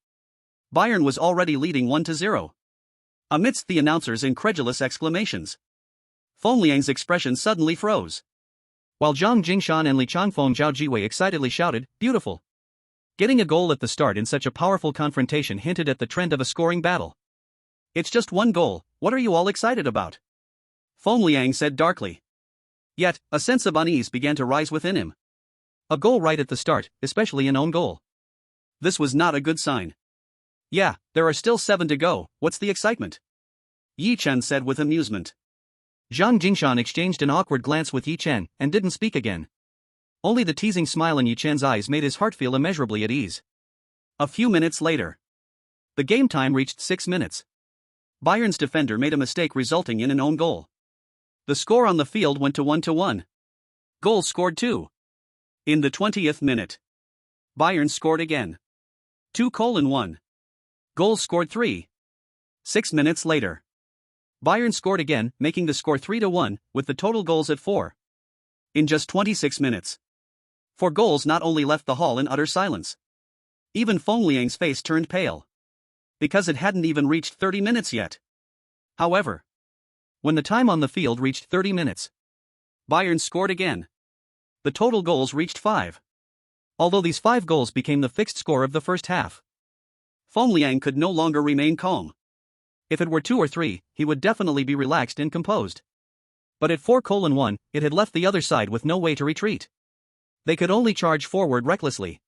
Bayern was already leading 1-0. Amidst the announcer's incredulous exclamations, Feng Liang's expression suddenly froze. While Zhang Jingshan and Li Changfeng Zhao Jiwei excitedly shouted, beautiful. Getting a goal at the start in such a powerful confrontation hinted at the trend of a scoring battle. It's just one goal, what are you all excited about? Feng Liang said darkly. Yet, a sense of unease began to rise within him. A goal right at the start, especially an own goal. This was not a good sign. Yeah, there are still 7 to go, what's the excitement? Yi Chen said with amusement. Zhang Jingshan exchanged an awkward glance with Yi Chen and didn't speak again. Only the teasing smile in Yi Chen's eyes made his heart feel immeasurably at ease. A few minutes later, the game time reached 6 minutes. Bayern's defender made a mistake resulting in an own goal. The score on the field went to 1-1. Goals scored 2. In the 20th minute, Bayern scored again. 2:1. Goals scored 3. 6 minutes later, Bayern scored again, making the score 3-1, with the total goals at 4. In just 26 minutes. 4 goals not only left the hall in utter silence. Even Feng Liang's face turned pale. Because it hadn't even reached 30 minutes yet. However, when the time on the field reached 30 minutes, Bayern scored again. The total goals reached 5. Although these 5 goals became the fixed score of the first half, Feng Liang could no longer remain calm. If it were 2 or 3, he would definitely be relaxed and composed. But at 4:1, it had left the other side with no way to retreat. They could only charge forward recklessly.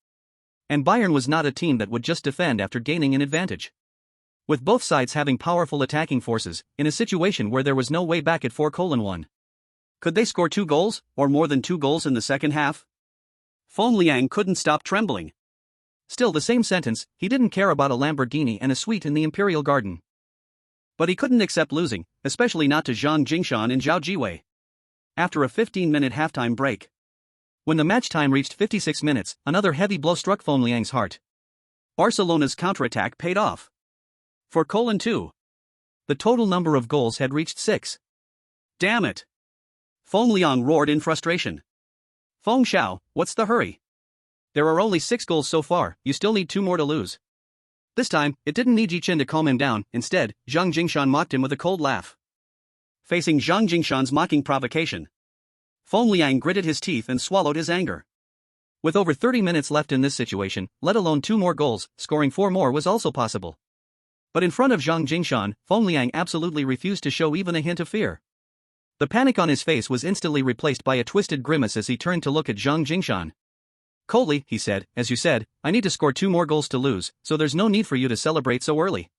And Bayern was not a team that would just defend after gaining an advantage. With both sides having powerful attacking forces, in a situation where there was no way back at 4:1. Could they score 2 goals, or more than 2 goals in the second half? Feng Liang couldn't stop trembling. Still the same sentence, he didn't care about a Lamborghini and a suite in the Imperial Garden. But he couldn't accept losing, especially not to Zhang Jingshan and Zhao Jiwei. After a 15-minute halftime break, when the match time reached 56 minutes, another heavy blow struck Feng Liang's heart. Barcelona's counterattack paid off. For 2, the total number of goals had reached 6. Damn it! Feng Liang roared in frustration. Feng Xiao, what's the hurry? There are only 6 goals so far, you still need 2 more to lose. This time, it didn't need Yi Chen to calm him down, instead, Zhang Jingshan mocked him with a cold laugh. Facing Zhang Jingshan's mocking provocation, Feng Liang gritted his teeth and swallowed his anger. With over 30 minutes left in this situation, let alone 2 more goals, scoring 4 more was also possible. But in front of Zhang Jingshan, Feng Liang absolutely refused to show even a hint of fear. The panic on his face was instantly replaced by a twisted grimace as he turned to look at Zhang Jingshan. Coldly, he said, as you said, I need to score 2 more goals to lose, so there's no need for you to celebrate so early.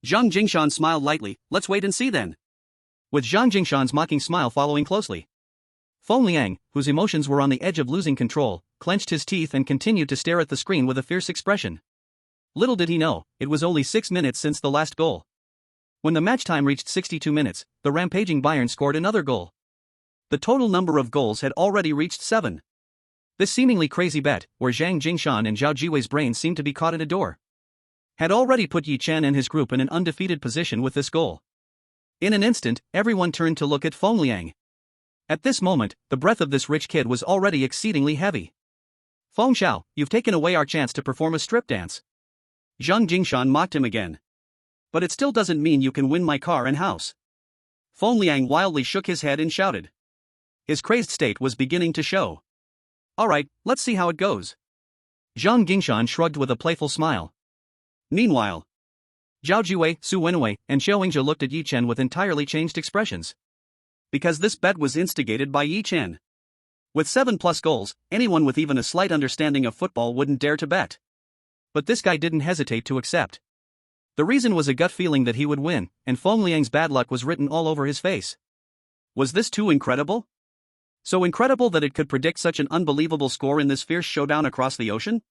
Zhang Jingshan smiled lightly, let's wait and see then. With Zhang Jingshan's mocking smile following closely, Feng Liang, whose emotions were on the edge of losing control, clenched his teeth and continued to stare at the screen with a fierce expression. Little did he know, it was only 6 minutes since the last goal. When the match time reached 62 minutes, the rampaging Bayern scored another goal. The total number of goals had already reached 7. This seemingly crazy bet, where Zhang Jingshan and Zhao Jiwei's brains seemed to be caught in a door, had already put Yi Chen and his group in an undefeated position with this goal. In an instant, everyone turned to look at Feng Liang. At this moment, the breath of this rich kid was already exceedingly heavy. Feng Xiao, you've taken away our chance to perform a strip dance. Zhang Jingshan mocked him again. But it still doesn't mean you can win my car and house. Feng Liang wildly shook his head and shouted. His crazed state was beginning to show. Alright, let's see how it goes. Zhang Jingshan shrugged with a playful smile. Meanwhile, Zhao Jiwei, Su Wenwei, and Xiao Yingzhe looked at Yi Chen with entirely changed expressions. Because this bet was instigated by Yi Chen. With 7+ goals, anyone with even a slight understanding of football wouldn't dare to bet. But this guy didn't hesitate to accept. The reason was a gut feeling that he would win, and Feng Liang's bad luck was written all over his face. Was this too incredible? So incredible that it could predict such an unbelievable score in this fierce showdown across the ocean?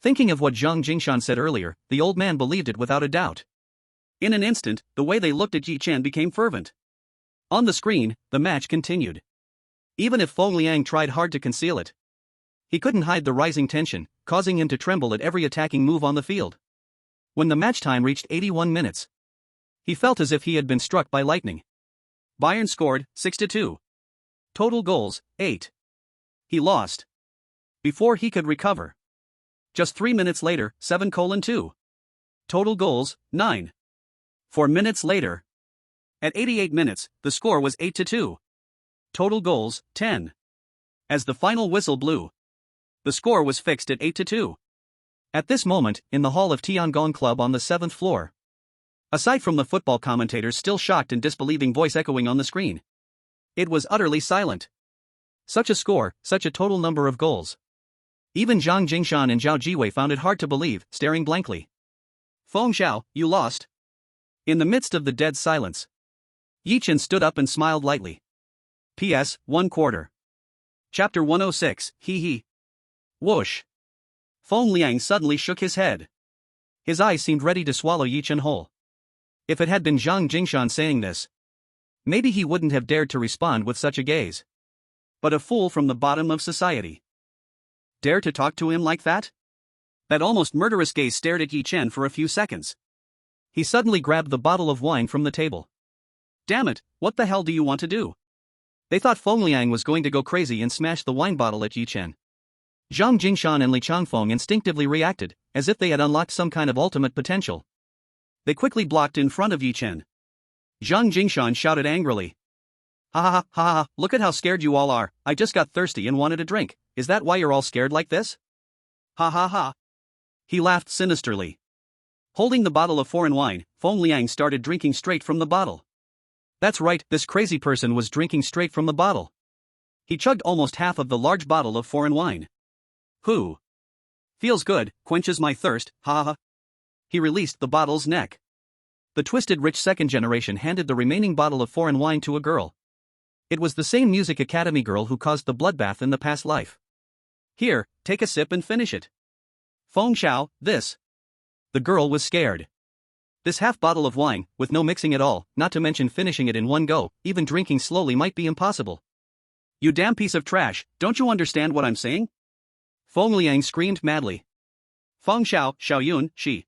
Thinking of what Zhang Jingshan said earlier, the old man believed it without a doubt. In an instant, the way they looked at Yi Chen became fervent. On the screen, the match continued. Even if Feng Liang tried hard to conceal it, he couldn't hide the rising tension, causing him to tremble at every attacking move on the field. When the match time reached 81 minutes, he felt as if he had been struck by lightning. Bayern scored 6-2. Total goals 8. He lost. Before he could recover. Just 3 minutes later, 7:2. Total goals 9. 4 minutes later. At 88 minutes, the score was 8-2. Total goals 10. As the final whistle blew, the score was fixed at 8-2. At this moment, in the hall of Tiangong Club on the 7th floor, aside from the football commentators' still shocked and disbelieving voice echoing on the screen, it was utterly silent. Such a score, such a total number of goals. Even Zhang Jingshan and Zhao Jiwei found it hard to believe, staring blankly. Feng Xiao, you lost. In the midst of the dead silence, Yi Chen stood up and smiled lightly. P.S. 1/4. Chapter 106, hee hee. Whoosh. Feng Liang suddenly shook his head. His eyes seemed ready to swallow Yi Chen whole. If it had been Zhang Jingshan saying this, maybe he wouldn't have dared to respond with such a gaze. But a fool from the bottom of society. Dare to talk to him like that? That almost murderous gaze stared at Yi Chen for a few seconds. He suddenly grabbed the bottle of wine from the table. Damn it, what the hell do you want to do? They thought Feng Liang was going to go crazy and smash the wine bottle at Yi Chen. Zhang Jingshan and Li Changfeng instinctively reacted, as if they had unlocked some kind of ultimate potential. They quickly blocked in front of Yi Chen. Zhang Jingshan shouted angrily. Ha ha ha ha ha, look at how scared you all are, I just got thirsty and wanted a drink, is that why you're all scared like this? Ha ha ha. He laughed sinisterly. Holding the bottle of foreign wine, Feng Liang started drinking straight from the bottle. That's right, this crazy person was drinking straight from the bottle. He chugged almost half of the large bottle of foreign wine. Who? Feels good, quenches my thirst, ha ha. He released the bottle's neck. The twisted rich second generation handed the remaining bottle of foreign wine to a girl. It was the same Music Academy girl who caused the bloodbath in the past life. Here, take a sip and finish it. Feng Xiao, this. The girl was scared. This half bottle of wine, with no mixing at all, not to mention finishing it in one go, even drinking slowly might be impossible. You damn piece of trash, don't you understand what I'm saying? Feng Liang screamed madly. Feng Xiao, Xiaoyun, she.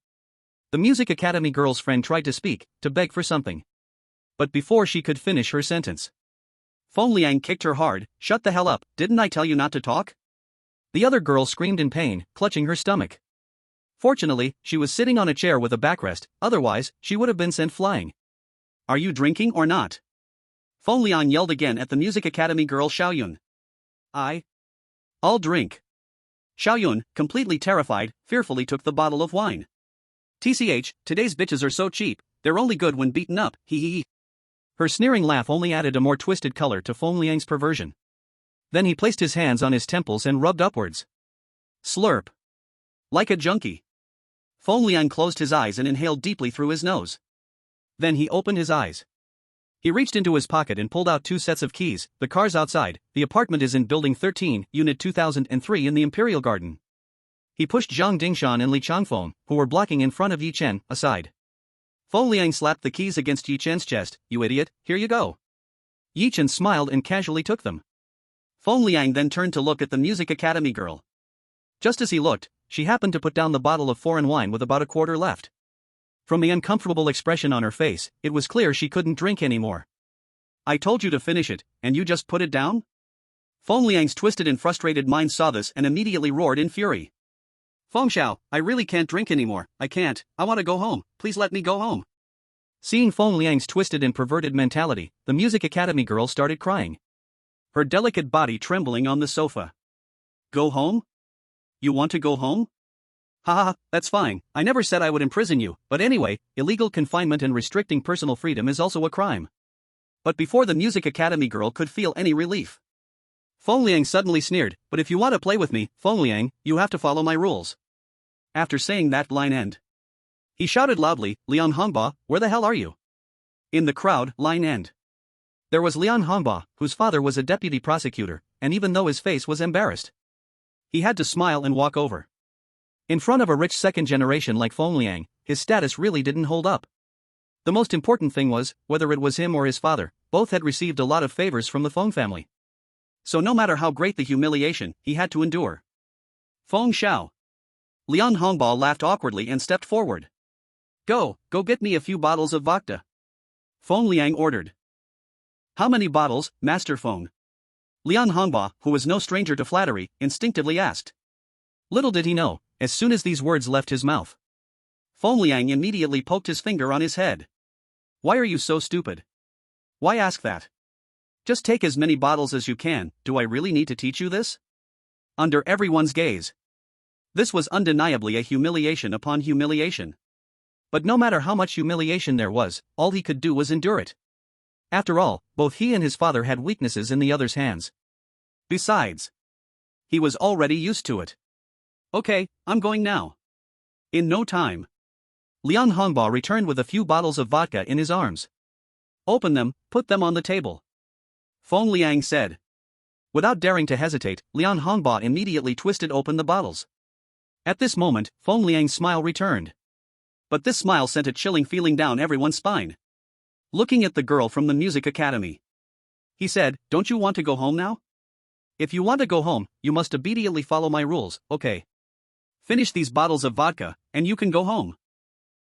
The Music Academy girl's friend tried to speak, to beg for something. But before she could finish her sentence, Feng Liang kicked her hard. Shut the hell up, didn't I tell you not to talk? The other girl screamed in pain, clutching her stomach. Fortunately, she was sitting on a chair with a backrest, otherwise, she would have been sent flying. Are you drinking or not? Feng Liang yelled again at the Music Academy girl Xiaoyun. I'll drink. Xiaoyun, completely terrified, fearfully took the bottle of wine. TCH, today's bitches are so cheap, they're only good when beaten up, hee hee hee. Her sneering laugh only added a more twisted color to Feng Liang's perversion. Then he placed his hands on his temples and rubbed upwards. Slurp. Like a junkie. Feng Liang closed his eyes and inhaled deeply through his nose. Then he opened his eyes. He reached into his pocket and pulled out 2 sets of keys. The car's outside, the apartment is in Building 13, Unit 2003 in the Imperial Garden. He pushed Zhang Dingshan and Li Changfeng, who were blocking in front of Yi Chen, aside. Feng Liang slapped the keys against Yi Chen's chest. You idiot, here you go. Yi Chen smiled and casually took them. Feng Liang then turned to look at the Music Academy girl. Just as he looked, she happened to put down the bottle of foreign wine with about a quarter left. From the uncomfortable expression on her face, it was clear she couldn't drink anymore. I told you to finish it, and you just put it down? Feng Liang's twisted and frustrated mind saw this and immediately roared in fury. Feng Xiao, I really can't drink anymore, I can't, I want to go home, please let me go home. Seeing Feng Liang's twisted and perverted mentality, the Music Academy girl started crying, her delicate body trembling on the sofa. Go home? You want to go home? Haha, that's fine, I never said I would imprison you, but anyway, illegal confinement and restricting personal freedom is also a crime. But before the Music Academy girl could feel any relief, Feng Liang suddenly sneered, but if you want to play with me, Feng Liang, you have to follow my rules. After saying that line end, he shouted loudly, Lian Hongba, where the hell are you? In the crowd, line end. There was Lian Hongba, whose father was a deputy prosecutor, and even though his face was embarrassed, he had to smile and walk over. In front of a rich second generation like Feng Liang, his status really didn't hold up. The most important thing was, whether it was him or his father, both had received a lot of favors from the Feng family. So no matter how great the humiliation, he had to endure. Feng Xiao. Lian Hongba laughed awkwardly and stepped forward. Go get me a few bottles of vodka. Feng Liang ordered. How many bottles, Master Feng? Lian Hongba, who was no stranger to flattery, instinctively asked. Little did he know, as soon as these words left his mouth, Feng Liang immediately poked his finger on his head. Why are you so stupid? Why ask that? Just take as many bottles as you can, do I really need to teach you this? Under everyone's gaze, this was undeniably a humiliation upon humiliation. But no matter how much humiliation there was, all he could do was endure it. After all, both he and his father had weaknesses in the other's hands. Besides, he was already used to it. Okay, I'm going now. In no time, Lian Hongba returned with a few bottles of vodka in his arms. Open them, put them on the table, Feng Liang said. Without daring to hesitate, Lian Hongba immediately twisted open the bottles. At this moment, Feng Liang's smile returned. But this smile sent a chilling feeling down everyone's spine. Looking at the girl from the Music Academy, he said, don't you want to go home now? If you want to go home, you must obediently follow my rules, okay? Finish these bottles of vodka, and you can go home.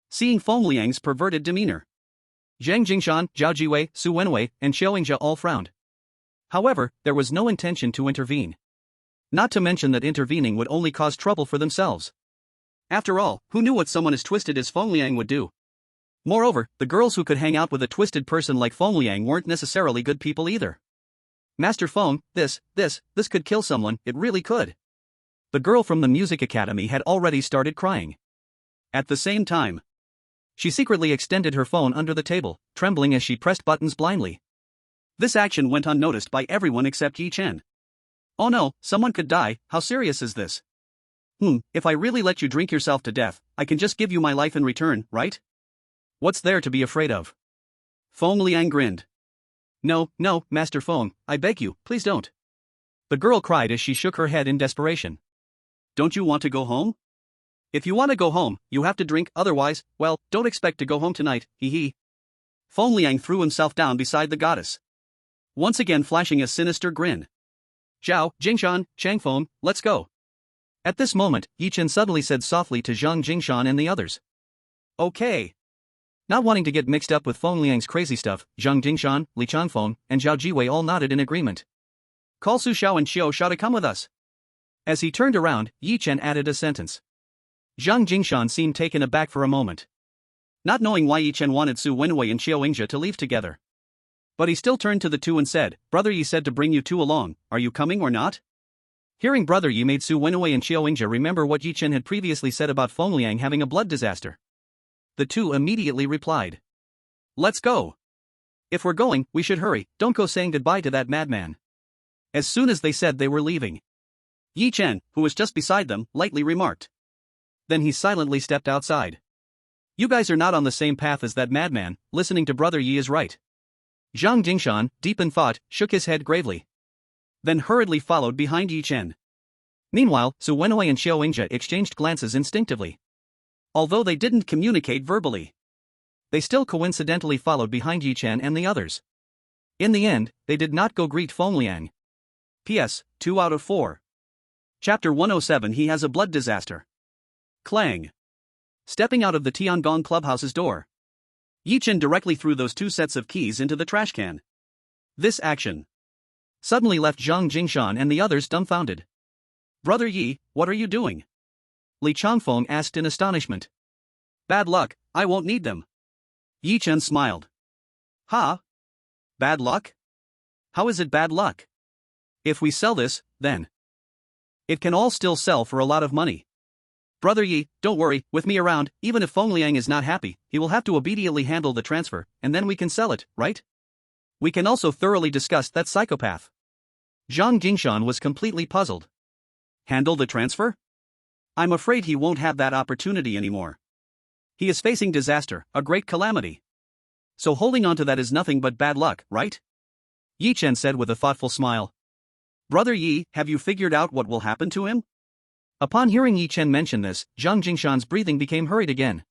Seeing Feng Liang's perverted demeanor, Zhang Jingshan, Zhao Jiwei, Su Wenwei, and Xiao Yingzhe all frowned. However, there was no intention to intervene. Not to mention that intervening would only cause trouble for themselves. After all, who knew what someone as twisted as Feng Liang would do? Moreover, the girls who could hang out with a twisted person like Feng Liang weren't necessarily good people either. Master Feng, this could kill someone, it really could. The girl from the Music Academy had already started crying. At the same time, she secretly extended her phone under the table, trembling as she pressed buttons blindly. This action went unnoticed by everyone except Yi Chen. Oh no, someone could die, how serious is this? If I really let you drink yourself to death, I can just give you my life in return, right? What's there to be afraid of? Feng Liang grinned. No, Master Feng, I beg you, please don't. The girl cried as she shook her head in desperation. Don't you want to go home? If you want to go home, you have to drink, otherwise, well, don't expect to go home tonight, hee hee. Feng Liang threw himself down beside the goddess, once again flashing a sinister grin. Zhao, Jingshan, Changfeng, let's go. At this moment, Yi Chen suddenly said softly to Zhang Jingshan and the others. Okay. Not wanting to get mixed up with Feng Liang's crazy stuff, Zhang Jingshan, Li Changfeng, and Zhao Jiwei all nodded in agreement. Call Su Xiao and Xiao Xiao to come with us. As he turned around, Yi Chen added a sentence. Zhang Jingshan seemed taken aback for a moment, not knowing why Yi Chen wanted Su Wenwei and Xiao Yingzhe to leave together. But he still turned to the two and said, Brother Yi said to bring you two along, are you coming or not? Hearing Brother Yi made Su Wenwei and Xiao Yingzhe remember what Yi Chen had previously said about Feng Liang having a blood disaster. The two immediately replied. Let's go. If we're going, we should hurry, don't go saying goodbye to that madman. As soon as they said they were leaving, Yi Chen, who was just beside them, lightly remarked. Then he silently stepped outside. You guys are not on the same path as that madman, listening to Brother Yi is right. Zhang Jingshan, deep in thought, shook his head gravely, then hurriedly followed behind Yi Chen. Meanwhile, Su Wenwei and Xiao Yingzhe exchanged glances instinctively. Although they didn't communicate verbally, they still coincidentally followed behind Yi Chen and the others. In the end, they did not go greet Feng Liang. P.S. 2 out of 4. Chapter 107 He has a blood disaster. Clang. Stepping out of the Tiangong clubhouse's door, Yi Chen directly threw those two sets of keys into the trash can. This action suddenly left Zhang Jingshan and the others dumbfounded. Brother Yi, what are you doing? Li Changfeng asked in astonishment. Bad luck, I won't need them. Yi Chen smiled. Ha? Bad luck? How is it bad luck? If we sell this, then it can all still sell for a lot of money. Brother Yi, don't worry, with me around, even if Feng Liang is not happy, he will have to obediently handle the transfer, and then we can sell it, right? We can also thoroughly discuss that psychopath. Zhang Jingshan was completely puzzled. Handle the transfer? I'm afraid he won't have that opportunity anymore. He is facing disaster, a great calamity. So holding on to that is nothing but bad luck, right? Yi Chen said with a thoughtful smile. Brother Yi, have you figured out what will happen to him? Upon hearing Yi Chen mention this, Zhang Jingshan's breathing became hurried again.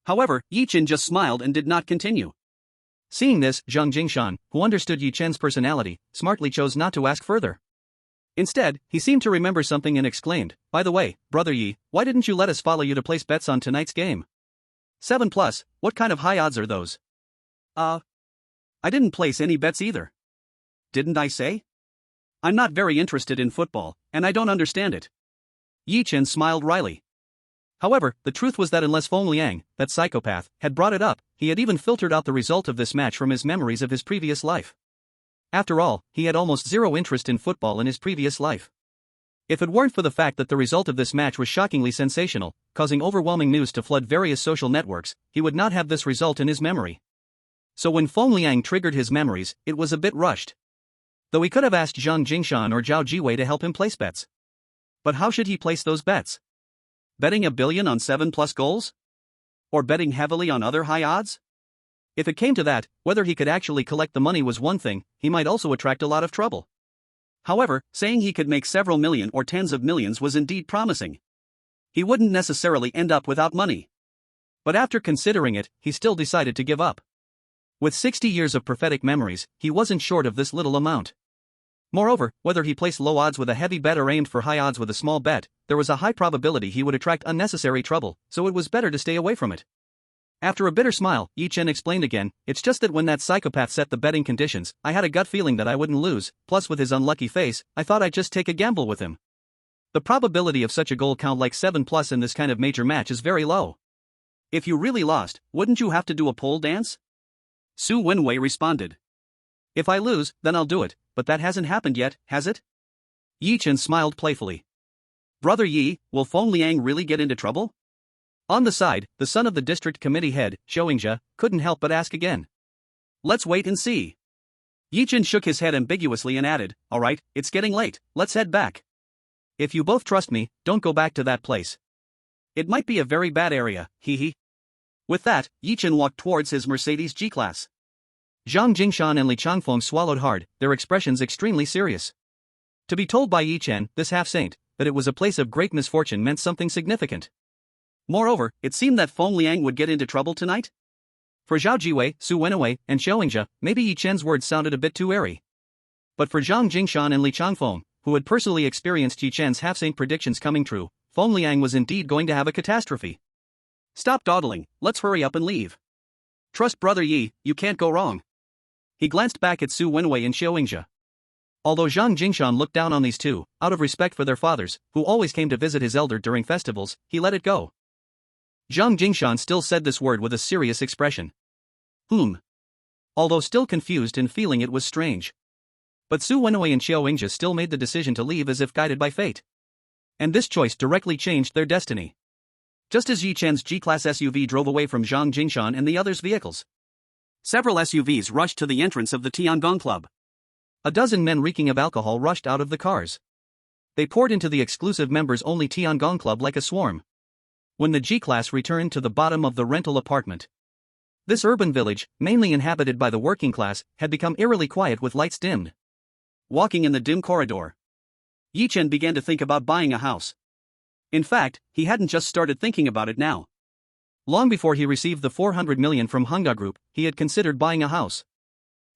However, Yi Chen just smiled and did not continue. Seeing this, Zhang Jingshan, who understood Yi Chen's personality, smartly chose not to ask further. Instead, he seemed to remember something and exclaimed, by the way, Brother Yi, why didn't you let us follow you to place bets on tonight's game? 7+, what kind of high odds are those? I didn't place any bets either. Didn't I say? I'm not very interested in football, and I don't understand it. Yi Chen smiled wryly. However, the truth was that unless Feng Liang, that psychopath, had brought it up, he had even filtered out the result of this match from his memories of his previous life. After all, he had almost zero interest in football in his previous life. If it weren't for the fact that the result of this match was shockingly sensational, causing overwhelming news to flood various social networks, he would not have this result in his memory. So when Feng Liang triggered his memories, it was a bit rushed. Though he could have asked Zhang Jingshan or Zhao Jiwei to help him place bets. But how should he place those bets? Betting $1 billion on 7+ goals? Or betting heavily on other high odds? If it came to that, whether he could actually collect the money was one thing, he might also attract a lot of trouble. However, saying he could make several million or tens of millions was indeed promising. He wouldn't necessarily end up without money. But after considering it, he still decided to give up. With 60 years of prophetic memories, he wasn't short of this little amount. Moreover, whether he placed low odds with a heavy bet or aimed for high odds with a small bet, there was a high probability he would attract unnecessary trouble, so it was better to stay away from it. After a bitter smile, Yi Chen explained again, it's just that when that psychopath set the betting conditions, I had a gut feeling that I wouldn't lose, plus with his unlucky face, I thought I'd just take a gamble with him. The probability of such a goal count like 7+ in this kind of major match is very low. If you really lost, wouldn't you have to do a pole dance? Su Wenwei responded. If I lose, then I'll do it, but that hasn't happened yet, has it? Yi Chen smiled playfully. Brother Yi, will Feng Liang really get into trouble? On the side, the son of the district committee head, Xiaoyingjia, couldn't help but ask again. Let's wait and see. Yi Chen shook his head ambiguously and added, alright, it's getting late, let's head back. If you both trust me, don't go back to that place. It might be a very bad area, hee hee. With that, Yi Chen walked towards his Mercedes G-Class. Zhang Jingshan and Li Changfeng swallowed hard, their expressions extremely serious. To be told by Yi Chen, this half-saint, that it was a place of great misfortune meant something significant. Moreover, it seemed that Feng Liang would get into trouble tonight. For Zhao Jiwei, Su Wenwei, and Xiaoyingjia, maybe Yi Chen's words sounded a bit too airy. But for Zhang Jingshan and Li Changfeng, who had personally experienced Yi Chen's half-saint predictions coming true, Feng Liang was indeed going to have a catastrophe. Stop dawdling, let's hurry up and leave. Trust Brother Yi, you can't go wrong. He glanced back at Su Wenwei and Xiaoyingjia. Although Zhang Jingshan looked down on these two, out of respect for their fathers, who always came to visit his elder during festivals, he let it go. Zhang Jingshan still said this word with a serious expression. Although still confused and feeling it was strange. But Su Wenwei and Xiaoyingjia still made the decision to leave as if guided by fate. And this choice directly changed their destiny. Just as Yi Chen's G-Class SUV drove away from Zhang Jingshan and the others' vehicles, several SUVs rushed to the entrance of the Tiangong Club. A dozen men reeking of alcohol rushed out of the cars. They poured into the exclusive members-only Tiangong Club like a swarm. When the G-Class returned to the bottom of the rental apartment, this urban village, mainly inhabited by the working class, had become eerily quiet with lights dimmed. Walking in the dim corridor, Yi Chen began to think about buying a house. In fact, he hadn't just started thinking about it now. Long before he received the 400 million from Manga Group, he had considered buying a house.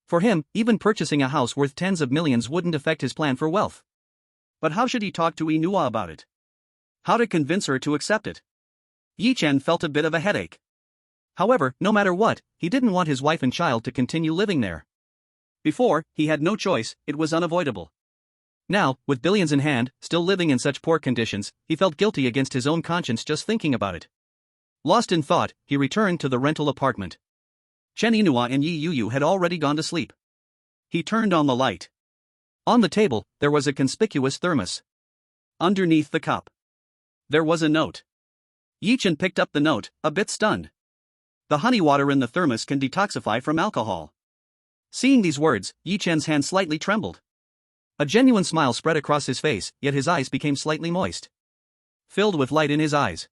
For him, even purchasing a house worth tens of millions wouldn't affect his plan for wealth. But how should he talk to Inua about it? How to convince her to accept it? Yi Chen felt a bit of a headache. However, no matter what, he didn't want his wife and child to continue living there. Before, he had no choice, it was unavoidable. Now, with billions in hand, still living in such poor conditions, he felt guilty against his own conscience just thinking about it. Lost in thought, he returned to the rental apartment. Chen Inua and Yi Yuyu had already gone to sleep. He turned on the light. On the table, there was a conspicuous thermos. Underneath the cup, there was a note. Yi Chen picked up the note, a bit stunned. The honey water in the thermos can detoxify from alcohol. Seeing these words, Yi Chen's hand slightly trembled. A genuine smile spread across his face, yet his eyes became slightly moist. Filled with light in his eyes.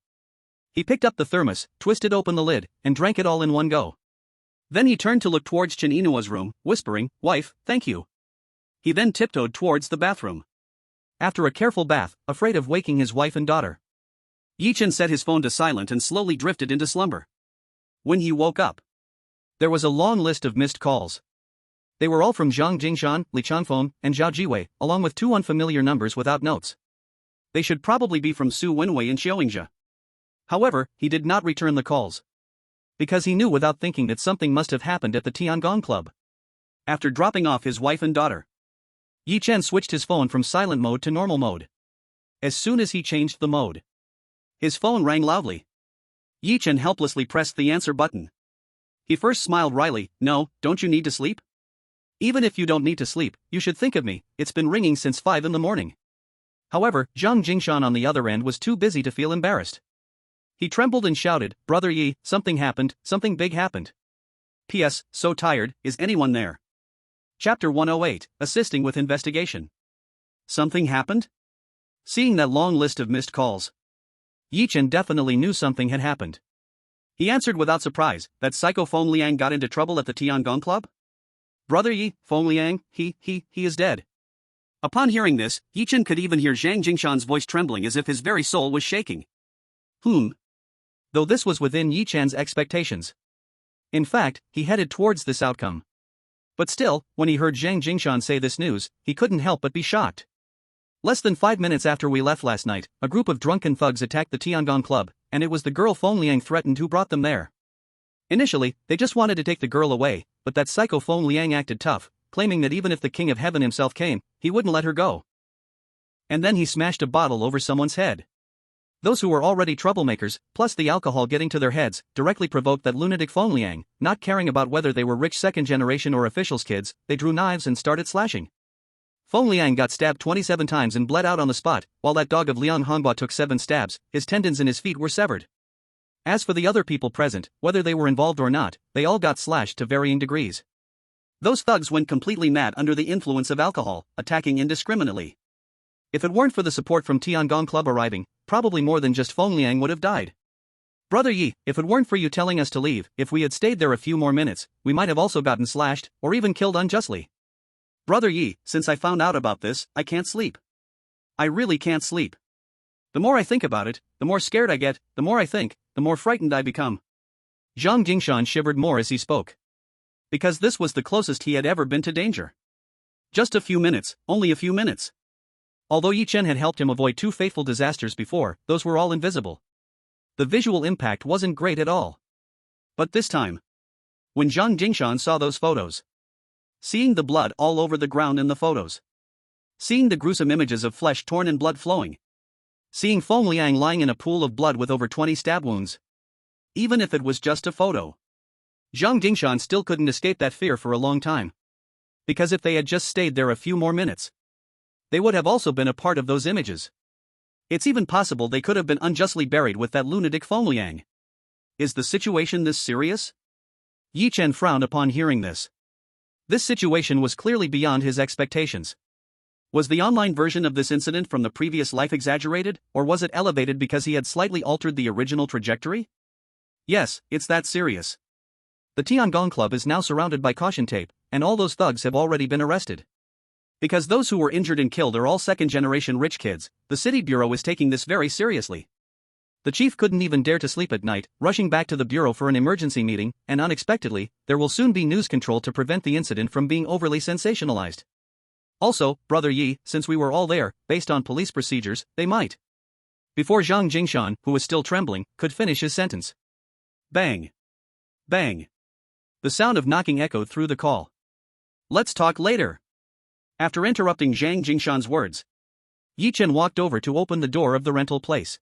He picked up the thermos, twisted open the lid, and drank it all in one go. Then he turned to look towards Chen Inua's room, whispering, "Wife, thank you." He then tiptoed towards the bathroom. After a careful bath, afraid of waking his wife and daughter, Yi Chen set his phone to silent and slowly drifted into slumber. When he woke up, there was a long list of missed calls. They were all from Zhang Jingshan, Li Chanfeng, and Zhao Jiwei, along with 2 unfamiliar numbers without notes. They should probably be from Su Wenwei and Xiaoyingzhe. However, he did not return the calls. Because he knew without thinking that something must have happened at the Tiangong Club. After dropping off his wife and daughter, Yi Chen switched his phone from silent mode to normal mode. As soon as he changed the mode, his phone rang loudly. Yi Chen helplessly pressed the answer button. He first smiled wryly. "No, don't you need to sleep?" "Even if you don't need to sleep, you should think of me, it's been ringing since 5 in the morning." However, Zhang Jingshan on the other end was too busy to feel embarrassed. He trembled and shouted, "Brother Yi, something happened, something big happened. P.S. So tired, is anyone there?" Chapter 108, Assisting with Investigation. Something happened? Seeing that long list of missed calls, Yi Chen definitely knew something had happened. He answered without surprise, "That psycho Feng Liang got into trouble at the Tiangong Club?" "Brother Yi, Feng Liang, he is dead." Upon hearing this, Yi Chen could even hear Zhang Jingshan's voice trembling as if his very soul was shaking. Though this was within Yi Chan's expectations. In fact, he headed towards this outcome. But still, when he heard Zhang Jingshan say this news, he couldn't help but be shocked. Less than 5 minutes after we left last night, a group of drunken thugs attacked the Tiangong Club, and it was the girl Feng Liang threatened who brought them there. Initially, they just wanted to take the girl away, but that psycho Feng Liang acted tough, claiming that even if the King of Heaven himself came, he wouldn't let her go. And then he smashed a bottle over someone's head. Those who were already troublemakers, plus the alcohol getting to their heads, directly provoked that lunatic Feng Liang. Not caring about whether they were rich second-generation or officials' kids, they drew knives and started slashing. Feng Liang got stabbed 27 times and bled out on the spot, while that dog of Liang Honghua took 7 stabs, his tendons in his feet were severed. As for the other people present, whether they were involved or not, they all got slashed to varying degrees. Those thugs went completely mad under the influence of alcohol, attacking indiscriminately. If it weren't for the support from Tiangong Club arriving, probably more than just Feng Liang would have died. "Brother Yi, if it weren't for you telling us to leave, if we had stayed there a few more minutes, we might have also gotten slashed, or even killed unjustly." "Brother Yi, since I found out about this, I can't sleep. I really can't sleep. The more I think about it, the more scared I get, the more I think, the more frightened I become." Zhang Jingshan shivered more as he spoke. Because this was the closest he had ever been to danger. Just a few minutes, only a few minutes. Although Yi Chen had helped him avoid 2 fateful disasters before, those were all invisible. The visual impact wasn't great at all. But this time, when Zhang Jingshan saw those photos, seeing the blood all over the ground in the photos, seeing the gruesome images of flesh torn and blood flowing, seeing Feng Liang lying in a pool of blood with over 20 stab wounds, even if it was just a photo, Zhang Jingshan still couldn't escape that fear for a long time. Because if they had just stayed there a few more minutes, they would have also been a part of those images. It's even possible they could have been unjustly buried with that lunatic Feng Liang. Is the situation this serious? Yi Chen frowned upon hearing this. This situation was clearly beyond his expectations. Was the online version of this incident from the previous life exaggerated, or was it elevated because he had slightly altered the original trajectory? Yes, it's that serious. The Tiangong Club is now surrounded by caution tape, and all those thugs have already been arrested. Because those who were injured and killed are all second-generation rich kids, the city bureau is taking this very seriously. The chief couldn't even dare to sleep at night, rushing back to the bureau for an emergency meeting, and unexpectedly, there will soon be news control to prevent the incident from being overly sensationalized. Also, Brother Yi, since we were all there, based on police procedures, they might. Before Zhang Jingshan, who was still trembling, could finish his sentence. Bang! Bang! The sound of knocking echoed through the call. Let's talk later. After interrupting Zhang Jingshan's words, Yi Chen walked over to open the door of the rental place.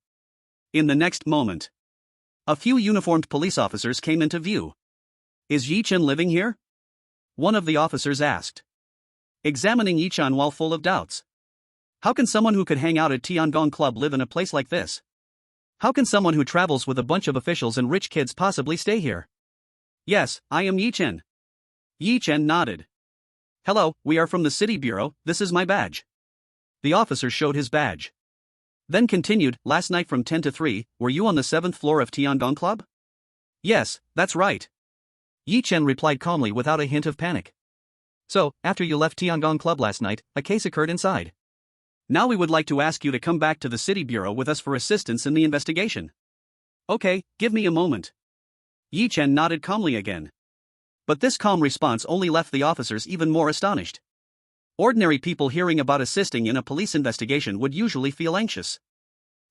In the next moment, a few uniformed police officers came into view. Is Yi Chen living here? One of the officers asked, examining Yi Chen while full of doubts. How can someone who could hang out at Tiangong Club live in a place like this? How can someone who travels with a bunch of officials and rich kids possibly stay here? Yes, I am Yi Chen. Yi Chen nodded. Hello, we are from the city bureau, this is my badge. The officer showed his badge. Then continued, last night from 10 to 3, were you on the 7th floor of Tiangong Club? Yes, that's right. Yi Chen replied calmly without a hint of panic. So, after you left Tiangong Club last night, a case occurred inside. Now we would like to ask you to come back to the city bureau with us for assistance in the investigation. Okay, give me a moment. Yi Chen nodded calmly again. But this calm response only left the officers even more astonished. Ordinary people hearing about assisting in a police investigation would usually feel anxious.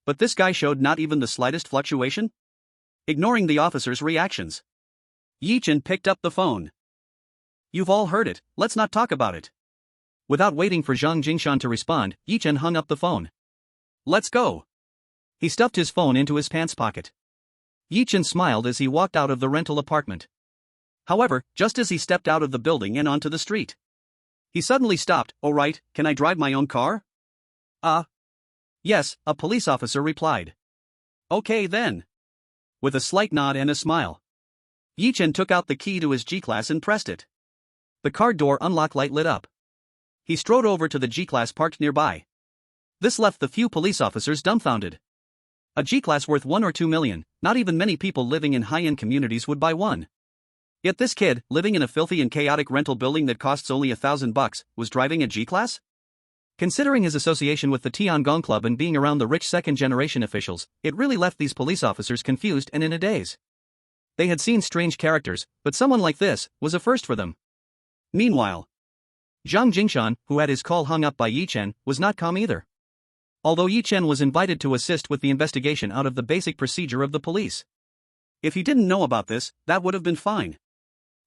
But this guy showed not even the slightest fluctuation? Ignoring the officers' reactions, Yi Chen picked up the phone. You've all heard it, let's not talk about it. Without waiting for Zhang Jingshan to respond, Yi Chen hung up the phone. Let's go. He stuffed his phone into his pants pocket. Yi Chen smiled as he walked out of the rental apartment. However, just as he stepped out of the building and onto the street, he suddenly stopped. Oh right, can I drive my own car? Yes, a police officer replied. Okay then. With a slight nod and a smile, Yi Chen took out the key to his G-Class and pressed it. The car door unlock light lit up. He strode over to the G-Class parked nearby. This left the few police officers dumbfounded. A G-Class worth 1 or 2 million, not even many people living in high-end communities would buy one. Yet this kid, living in a filthy and chaotic rental building that costs only $1,000, was driving a G-Class? Considering his association with the Tiangong Club and being around the rich second-generation officials, it really left these police officers confused and in a daze. They had seen strange characters, but someone like this was a first for them. Meanwhile, Zhang Jingshan, who had his call hung up by Yi Chen, was not calm either. Although Yi Chen was invited to assist with the investigation out of the basic procedure of the police. If he didn't know about this, that would have been fine.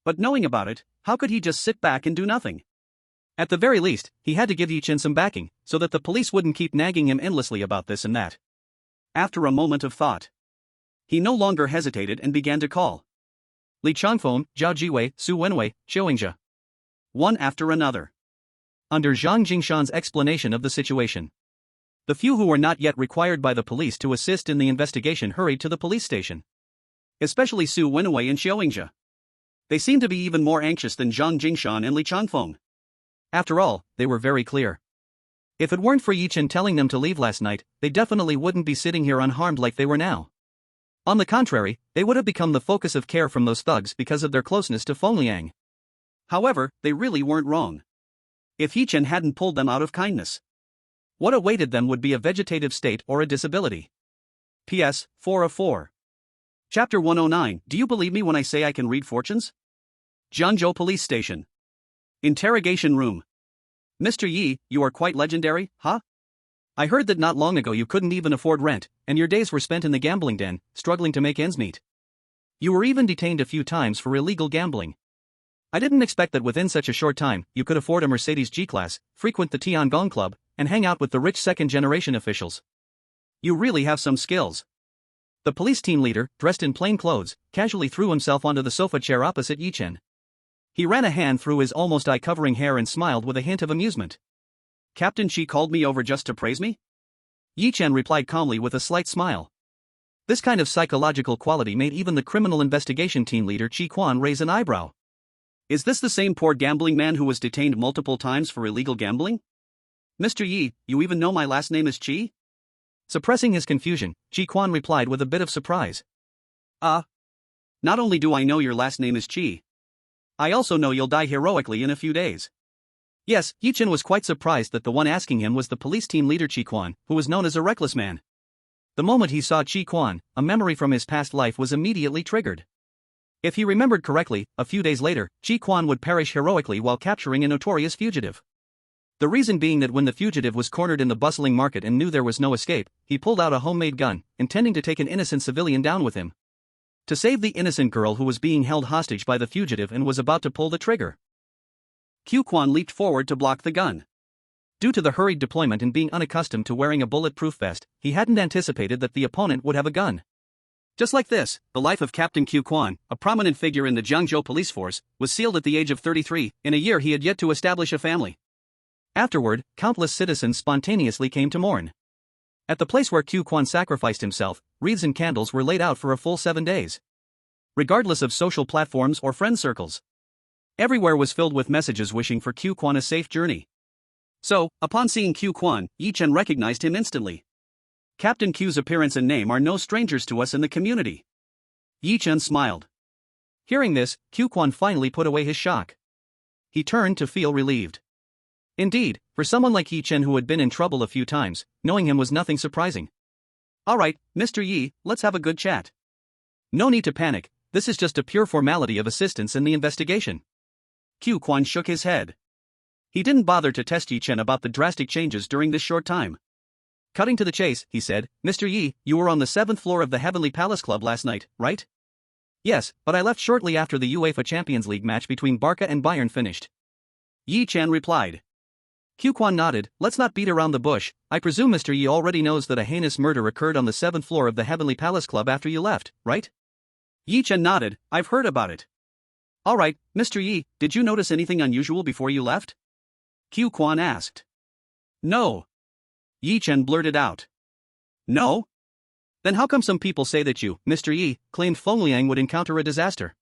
But knowing about it, how could he just sit back and do nothing? At the very least, he had to give Yi Chen some backing, so that the police wouldn't keep nagging him endlessly about this and that. After a moment of thought, he no longer hesitated and began to call. Li Changfeng, Zhao Jiwei, Su Wenwei, Xiaoyingzhe. One after another. Under Zhang Jingshan's explanation of the situation, the few who were not yet required by the police to assist in the investigation hurried to the police station. Especially Su Wenwei and Xiaoyingzhe. They seemed to be even more anxious than Zhang Jingshan and Li Changfeng. After all, they were very clear. If it weren't for Yi Chen telling them to leave last night, they definitely wouldn't be sitting here unharmed like they were now. On the contrary, they would have become the focus of care from those thugs because of their closeness to Fengliang. However, they really weren't wrong. If Yi Chen hadn't pulled them out of kindness, what awaited them would be a vegetative state or a disability. P.S. 4 of 4. Chapter 109. Do you believe me when I say I can read fortunes? Jianzhou Police Station. Interrogation Room. Mr. Yi, you are quite legendary, huh? I heard that not long ago you couldn't even afford rent, and your days were spent in the gambling den, struggling to make ends meet. You were even detained a few times for illegal gambling. I didn't expect that within such a short time, you could afford a Mercedes G-Class, frequent the Tiangong Club, and hang out with the rich second-generation officials. You really have some skills. The police team leader, dressed in plain clothes, casually threw himself onto the sofa chair opposite Yi Chen. He ran a hand through his almost eye-covering hair and smiled with a hint of amusement. Captain Chi called me over just to praise me? Yi Chen replied calmly with a slight smile. This kind of psychological quality made even the criminal investigation team leader Chi Quan raise an eyebrow. Is this the same poor gambling man who was detained multiple times for illegal gambling? Mr. Yi, you even know my last name is Chi? Suppressing his confusion, Chi Quan replied with a bit of surprise. Not only do I know your last name is Chi, I also know you'll die heroically in a few days. Yes, Yi Chen was quite surprised that the one asking him was the police team leader Chi Quan, who was known as a reckless man. The moment he saw Chi Quan, a memory from his past life was immediately triggered. If he remembered correctly, a few days later, Chi Quan would perish heroically while capturing a notorious fugitive. The reason being that when the fugitive was cornered in the bustling market and knew there was no escape, he pulled out a homemade gun, intending to take an innocent civilian down with him. To save the innocent girl who was being held hostage by the fugitive and was about to pull the trigger. Q Quan leaped forward to block the gun. Due to the hurried deployment and being unaccustomed to wearing a bulletproof vest, he hadn't anticipated that the opponent would have a gun. Just like this, the life of Captain Q Quan, a prominent figure in the Jiangzhou police force, was sealed at the age of 33, in a year he had yet to establish a family. Afterward, countless citizens spontaneously came to mourn. At the place where Q Quan sacrificed himself, wreaths and candles were laid out for a full 7 days. Regardless of social platforms or friend circles, everywhere was filled with messages wishing for Q Quan a safe journey. So, upon seeing Q Quan, Yi Chen recognized him instantly. Captain Q's appearance and name are no strangers to us in the community. Yi Chen smiled. Hearing this, Q Quan finally put away his shock. He turned to feel relieved. Indeed, for someone like Yi Chen who had been in trouble a few times, knowing him was nothing surprising. Alright, Mr. Yi, let's have a good chat. No need to panic, this is just a pure formality of assistance in the investigation. Q Quan shook his head. He didn't bother to test Yi Chen about the drastic changes during this short time. Cutting to the chase, he said, Mr. Yi, you were on the 7th floor of the Heavenly Palace Club last night, right? Yes, but I left shortly after the UEFA Champions League match between Barca and Bayern finished. Yi Chen replied. Q Quan nodded, let's not beat around the bush, I presume Mr. Yi already knows that a heinous murder occurred on the 7th floor of the Heavenly Palace Club after you left, right? Yi Chen nodded, I've heard about it. Alright, Mr. Yi, did you notice anything unusual before you left? Q Quan asked. No. Yi Chen blurted out. No? Then how come some people say that you, Mr. Yi, claimed Feng Liang would encounter a disaster?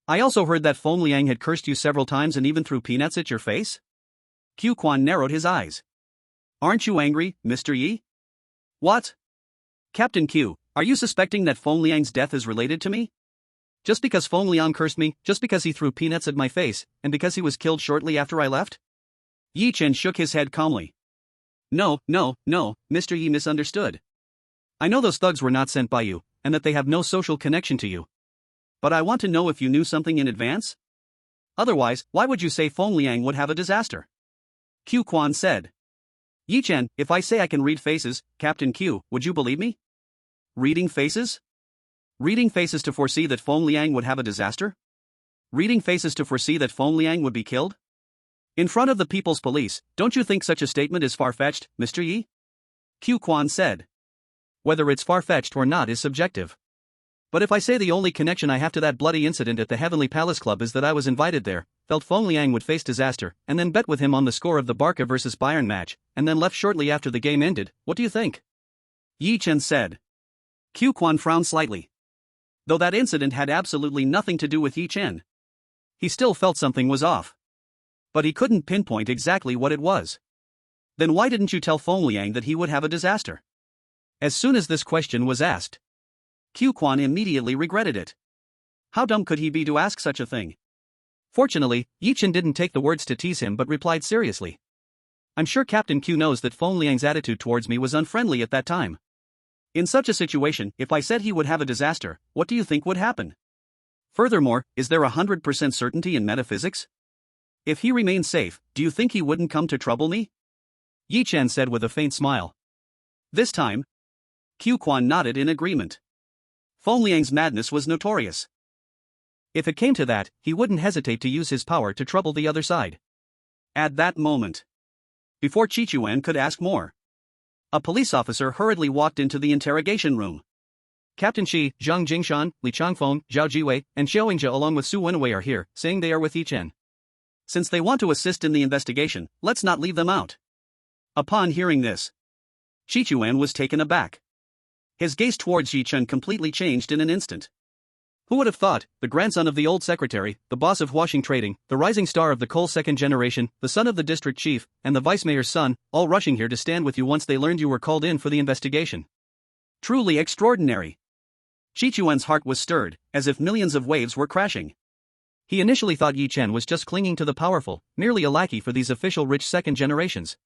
I also heard that Feng Liang had cursed you several times and even threw peanuts at your face? Q Quan narrowed his eyes. Aren't you angry, Mr. Yi? What? Captain Q, are you suspecting that Feng Liang's death is related to me? Just because Feng Liang cursed me, just because he threw peanuts at my face, and because he was killed shortly after I left? Yi Chen shook his head calmly. No, Mr. Yi misunderstood. I know those thugs were not sent by you, and that they have no social connection to you. But I want to know if you knew something in advance? Otherwise, why would you say Feng Liang would have a disaster? Q Quan said. Yi Chen, if I say I can read faces, Captain Q, would you believe me? Reading faces? Reading faces to foresee that Feng Liang would have a disaster? Reading faces to foresee that Feng Liang would be killed? In front of the people's police, don't you think such a statement is far-fetched, Mr. Yi? Q Quan said. Whether it's far-fetched or not is subjective. But if I say the only connection I have to that bloody incident at the Heavenly Palace Club is that I was invited there, felt Feng Liang would face disaster, and then bet with him on the score of the Barca vs Bayern match, and then left shortly after the game ended, what do you think? Yi Chen said. Q Quan frowned slightly. Though that incident had absolutely nothing to do with Yi Chen, he still felt something was off. But he couldn't pinpoint exactly what it was. Then why didn't you tell Feng Liang that he would have a disaster? As soon as this question was asked, Q Quan immediately regretted it. How dumb could he be to ask such a thing? Fortunately, Yi Chen didn't take the words to tease him but replied seriously. I'm sure Captain Q knows that Feng Liang's attitude towards me was unfriendly at that time. In such a situation, if I said he would have a disaster, what do you think would happen? Furthermore, is there 100% certainty in metaphysics? If he remained safe, do you think he wouldn't come to trouble me? Yi Chen said with a faint smile. This time, Q Quan nodded in agreement. Feng Liang's madness was notorious. If it came to that, he wouldn't hesitate to use his power to trouble the other side. At that moment, before Qi Chuan could ask more, a police officer hurriedly walked into the interrogation room. Captain Shi, Zhang Jingshan, Li Changfeng, Zhao Jiwei, and Xiao Yingzhe along with Su Wenwei are here, saying they are with Yi Chen. Since they want to assist in the investigation, let's not leave them out. Upon hearing this, Qi Chuan was taken aback. His gaze towards Yi Chen completely changed in an instant. Who would have thought, the grandson of the old secretary, the boss of Huaxing Trading, the rising star of the coal second generation, the son of the district chief, and the vice mayor's son, all rushing here to stand with you once they learned you were called in for the investigation. Truly extraordinary. Qi Chuan's heart was stirred, as if millions of waves were crashing. He initially thought Yi Chen was just clinging to the powerful, merely a lackey for these official rich second generations.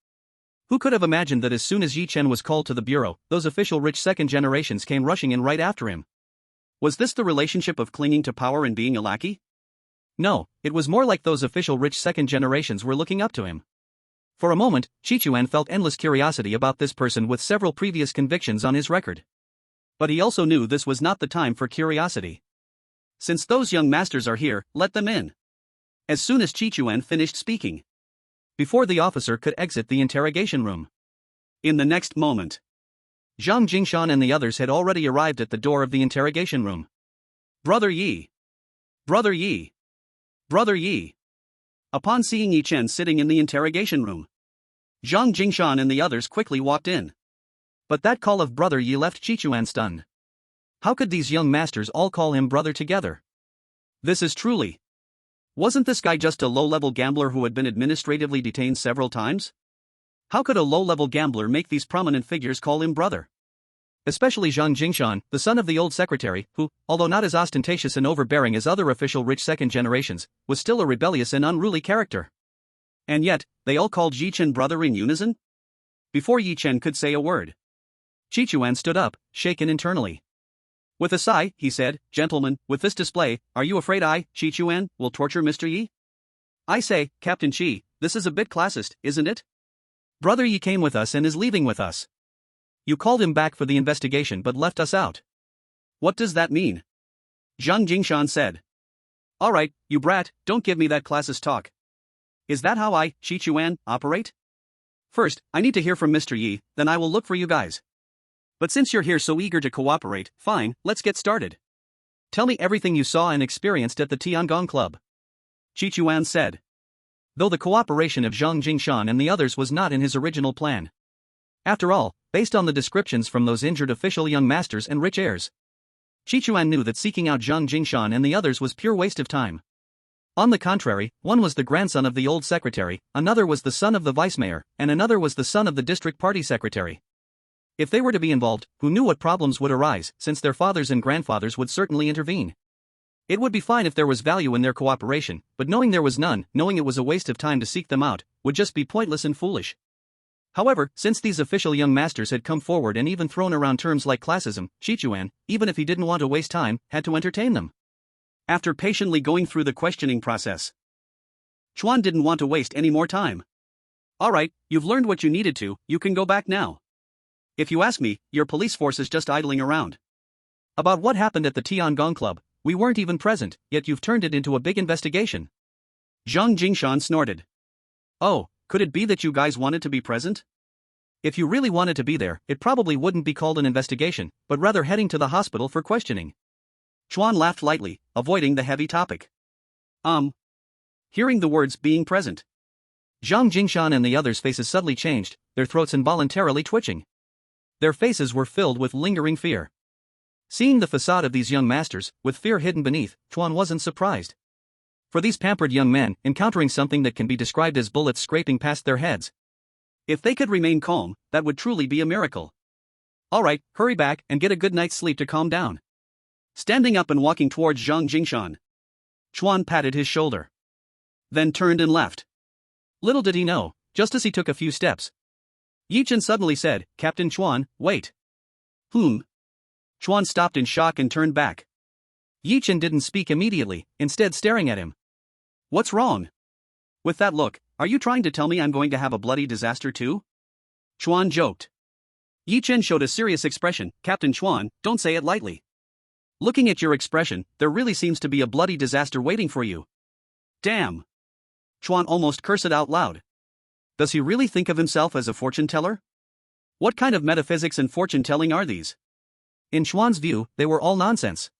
Who could have imagined that as soon as Yi Chen was called to the bureau, those official rich second generations came rushing in right after him? Was this the relationship of clinging to power and being a lackey? No, it was more like those official rich second generations were looking up to him. For a moment, Qi Chuan felt endless curiosity about this person with several previous convictions on his record. But he also knew this was not the time for curiosity. Since those young masters are here, let them in. as soon as Chi finished speaking, before the officer could exit the interrogation room. In the next moment, Zhang Jingshan and the others had already arrived at the door of the interrogation room. Brother Yi! Brother Yi! Brother Yi! Upon seeing Yi Chen sitting in the interrogation room, Zhang Jingshan and the others quickly walked in. But that call of Brother Yi left Qichuan stunned. How could these young masters all call him brother together? This is truly. Wasn't this guy just a low-level gambler who had been administratively detained several times? How could a low-level gambler make these prominent figures call him brother? Especially Zhang Jingshan, the son of the old secretary, who, although not as ostentatious and overbearing as other official rich second generations, was still a rebellious and unruly character. And yet, they all called Yi Chen brother in unison? Before Yi Chen could say a word, Qichuan stood up, shaken internally. With a sigh, he said, "Gentlemen, with this display, are you afraid I, Qichuan, will torture Mr. Yi? I say, Captain Qi, this is a bit classist, isn't it? Brother Yi came with us and is leaving with us. You called him back for the investigation but left us out." "What does that mean?" Zhang Jingshan said. "Alright, you brat, don't give me that classist talk. Is that how I, Qichuan, operate? First, I need to hear from Mr. Yi, then I will look for you guys. But since you're here so eager to cooperate, fine, let's get started. Tell me everything you saw and experienced at the Tiangong Club," Qichuan said. Though the cooperation of Zhang Jingshan and the others was not in his original plan. After all, based on the descriptions from those injured official young masters and rich heirs, Qichuan knew that seeking out Zhang Jingshan and the others was pure waste of time. On the contrary, one was the grandson of the old secretary, another was the son of the vice mayor, and another was the son of the district party secretary. If they were to be involved, who knew what problems would arise, since their fathers and grandfathers would certainly intervene. It would be fine if there was value in their cooperation, but knowing there was none, knowing it was a waste of time to seek them out, would just be pointless and foolish. However, since these official young masters had come forward and even thrown around terms like classism, Qichuan, even if he didn't want to waste time, had to entertain them. After patiently going through the questioning process, Chuan didn't want to waste any more time. "Alright, you've learned what you needed to, you can go back now. If you ask me, your police force is just idling around. About what happened at the Tiangong Club, we weren't even present, yet you've turned it into a big investigation." Zhang Jingshan snorted. "Oh, could it be that you guys wanted to be present? If you really wanted to be there, it probably wouldn't be called an investigation, but rather heading to the hospital for questioning." Chuan laughed lightly, avoiding the heavy topic. Hearing the words being present, Zhang Jingshan and the others' faces suddenly changed, their throats involuntarily twitching. Their faces were filled with lingering fear. Seeing the facade of these young masters, with fear hidden beneath, Chuan wasn't surprised. For these pampered young men, encountering something that can be described as bullets scraping past their heads. If they could remain calm, that would truly be a miracle. "Alright, hurry back and get a good night's sleep to calm down." Standing up and walking towards Zhang Jingshan, Chuan patted his shoulder. Then turned and left. Little did he know, just as he took a few steps, Yi Chen suddenly said, "Captain Chuan, wait." Chuan stopped in shock and turned back. Yi Chen didn't speak immediately, instead staring at him. "What's wrong? With that look, are you trying to tell me I'm going to have a bloody disaster too?" Chuan joked. Yi Chen showed a serious expression. "Captain Chuan, don't say it lightly. Looking at your expression, there really seems to be a bloody disaster waiting for you." "Damn!" Chuan almost cursed out loud. Does he really think of himself as a fortune teller? What kind of metaphysics and fortune telling are these? In Chuan's view, they were all nonsense.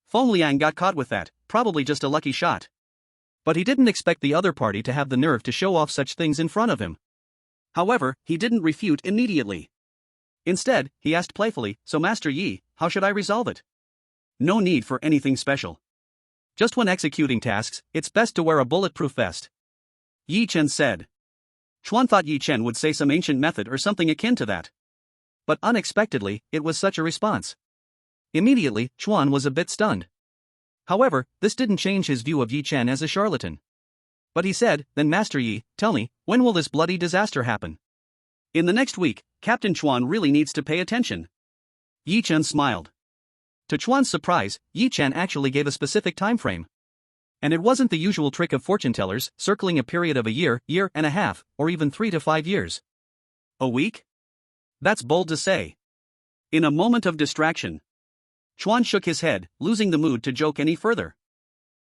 Feng Liang got caught with that, probably just a lucky shot. But he didn't expect the other party to have the nerve to show off such things in front of him. However, he didn't refute immediately. Instead, he asked playfully, "So Master Yi, how should I resolve it?" "No need for anything special. Just when executing tasks, it's best to wear a bulletproof vest," Yi Chen said. Chuan thought Yi Chen would say some ancient method or something akin to that. But unexpectedly, it was such a response. Immediately, Chuan was a bit stunned. However, this didn't change his view of Yi Chen as a charlatan. But he said, "Then Master Yi, tell me, when will this bloody disaster happen?" "In the next week, Captain Chuan really needs to pay attention." Yi Chen smiled. To Chuan's surprise, Yi Chen actually gave a specific time frame. And it wasn't the usual trick of fortune tellers, circling a period of a year, year and a half, or even 3 to 5 years. "A week? That's bold to say." In a moment of distraction, Chuan shook his head, losing the mood to joke any further.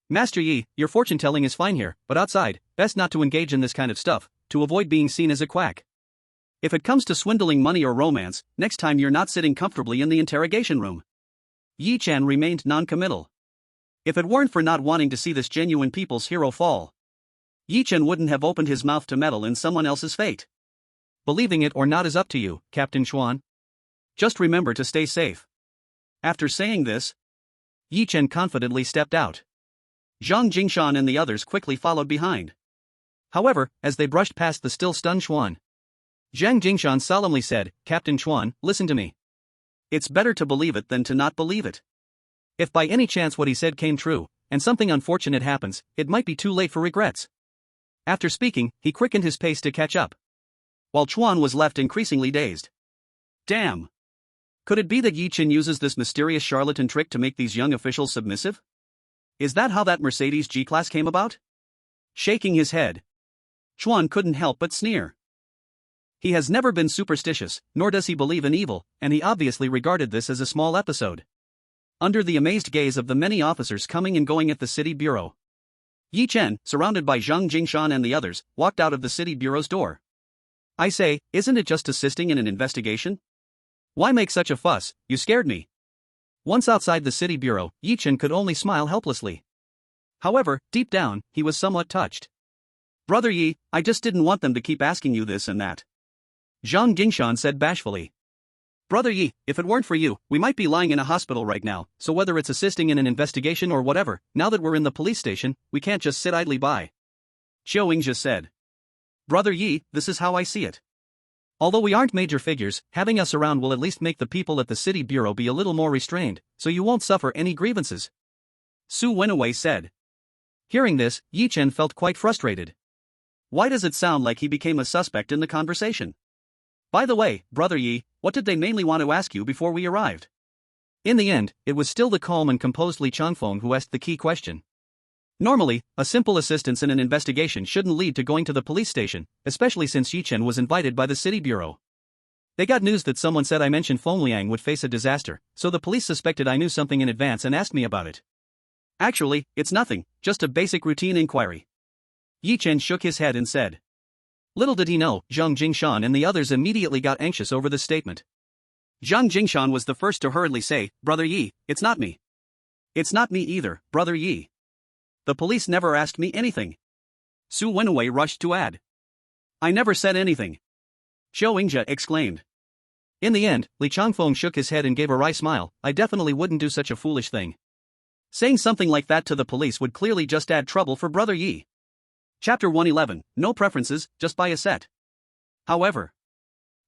Master Yi, your fortune-telling is fine here, but outside, best not to engage in this kind of stuff, to avoid being seen as a quack. If it comes to swindling money or romance, next time you're not sitting comfortably in the interrogation room. Yi Chen remained non-committal. If it weren't for not wanting to see this genuine people's hero fall, Yi Chen wouldn't have opened his mouth to meddle in someone else's fate. Believing it or not is up to you, Captain Chuan. Just remember to stay safe. After saying this, Yi Chen confidently stepped out. Zhang Jingshan and the others quickly followed behind. However, as they brushed past the still stunned Chuan, Zhang Jingshan solemnly said, Captain Chuan, listen to me. It's better to believe it than to not believe it. If by any chance what he said came true, and something unfortunate happens, it might be too late for regrets. After speaking, he quickened his pace to catch up, while Chuan was left increasingly dazed. Damn! Could it be that Yi Chen uses this mysterious charlatan trick to make these young officials submissive? Is that how that Mercedes G-Class came about? Shaking his head, Chuan couldn't help but sneer. He has never been superstitious, nor does he believe in evil, and he obviously regarded this as a small episode. Under the amazed gaze of the many officers coming and going at the city bureau, Yi Chen, surrounded by Zhang Jingshan and the others, walked out of the city bureau's door. I say, isn't it just assisting in an investigation? Why make such a fuss? You scared me. Once outside the city bureau, Yi Chen could only smile helplessly. However, deep down, he was somewhat touched. Brother Yi, I just didn't want them to keep asking you this and that. Zhang Jingshan said bashfully. Brother Yi, if it weren't for you, we might be lying in a hospital right now, so whether it's assisting in an investigation or whatever, now that we're in the police station, we can't just sit idly by. Qiu Yingzhe said. Brother Yi, this is how I see it. Although we aren't major figures, having us around will at least make the people at the city bureau be a little more restrained, so you won't suffer any grievances. Su Wenwei said. Hearing this, Yi Chen felt quite frustrated. Why does it sound like he became a suspect in the conversation? By the way, Brother Yi, what did they mainly want to ask you before we arrived? In the end, it was still the calm and composed Li Changfeng who asked the key question. Normally, a simple assistance in an investigation shouldn't lead to going to the police station, especially since Yi Chen was invited by the city bureau. They got news that someone said I mentioned Feng Liang would face a disaster, so the police suspected I knew something in advance and asked me about it. Actually, it's nothing, just a basic routine inquiry. Yi Chen shook his head and said. Little did he know, Zhang Jingshan and the others immediately got anxious over this statement. Zhang Jingshan was the first to hurriedly say, Brother Yi, it's not me. It's not me either, Brother Yi. The police never asked me anything. Su Wenwei rushed to add. I never said anything. Qiu Yingzhe exclaimed. In the end, Li Changfeng shook his head and gave a wry smile. I definitely wouldn't do such a foolish thing. Saying something like that to the police would clearly just add trouble for Brother Yi. Chapter 111, No preferences, just buy a set. However,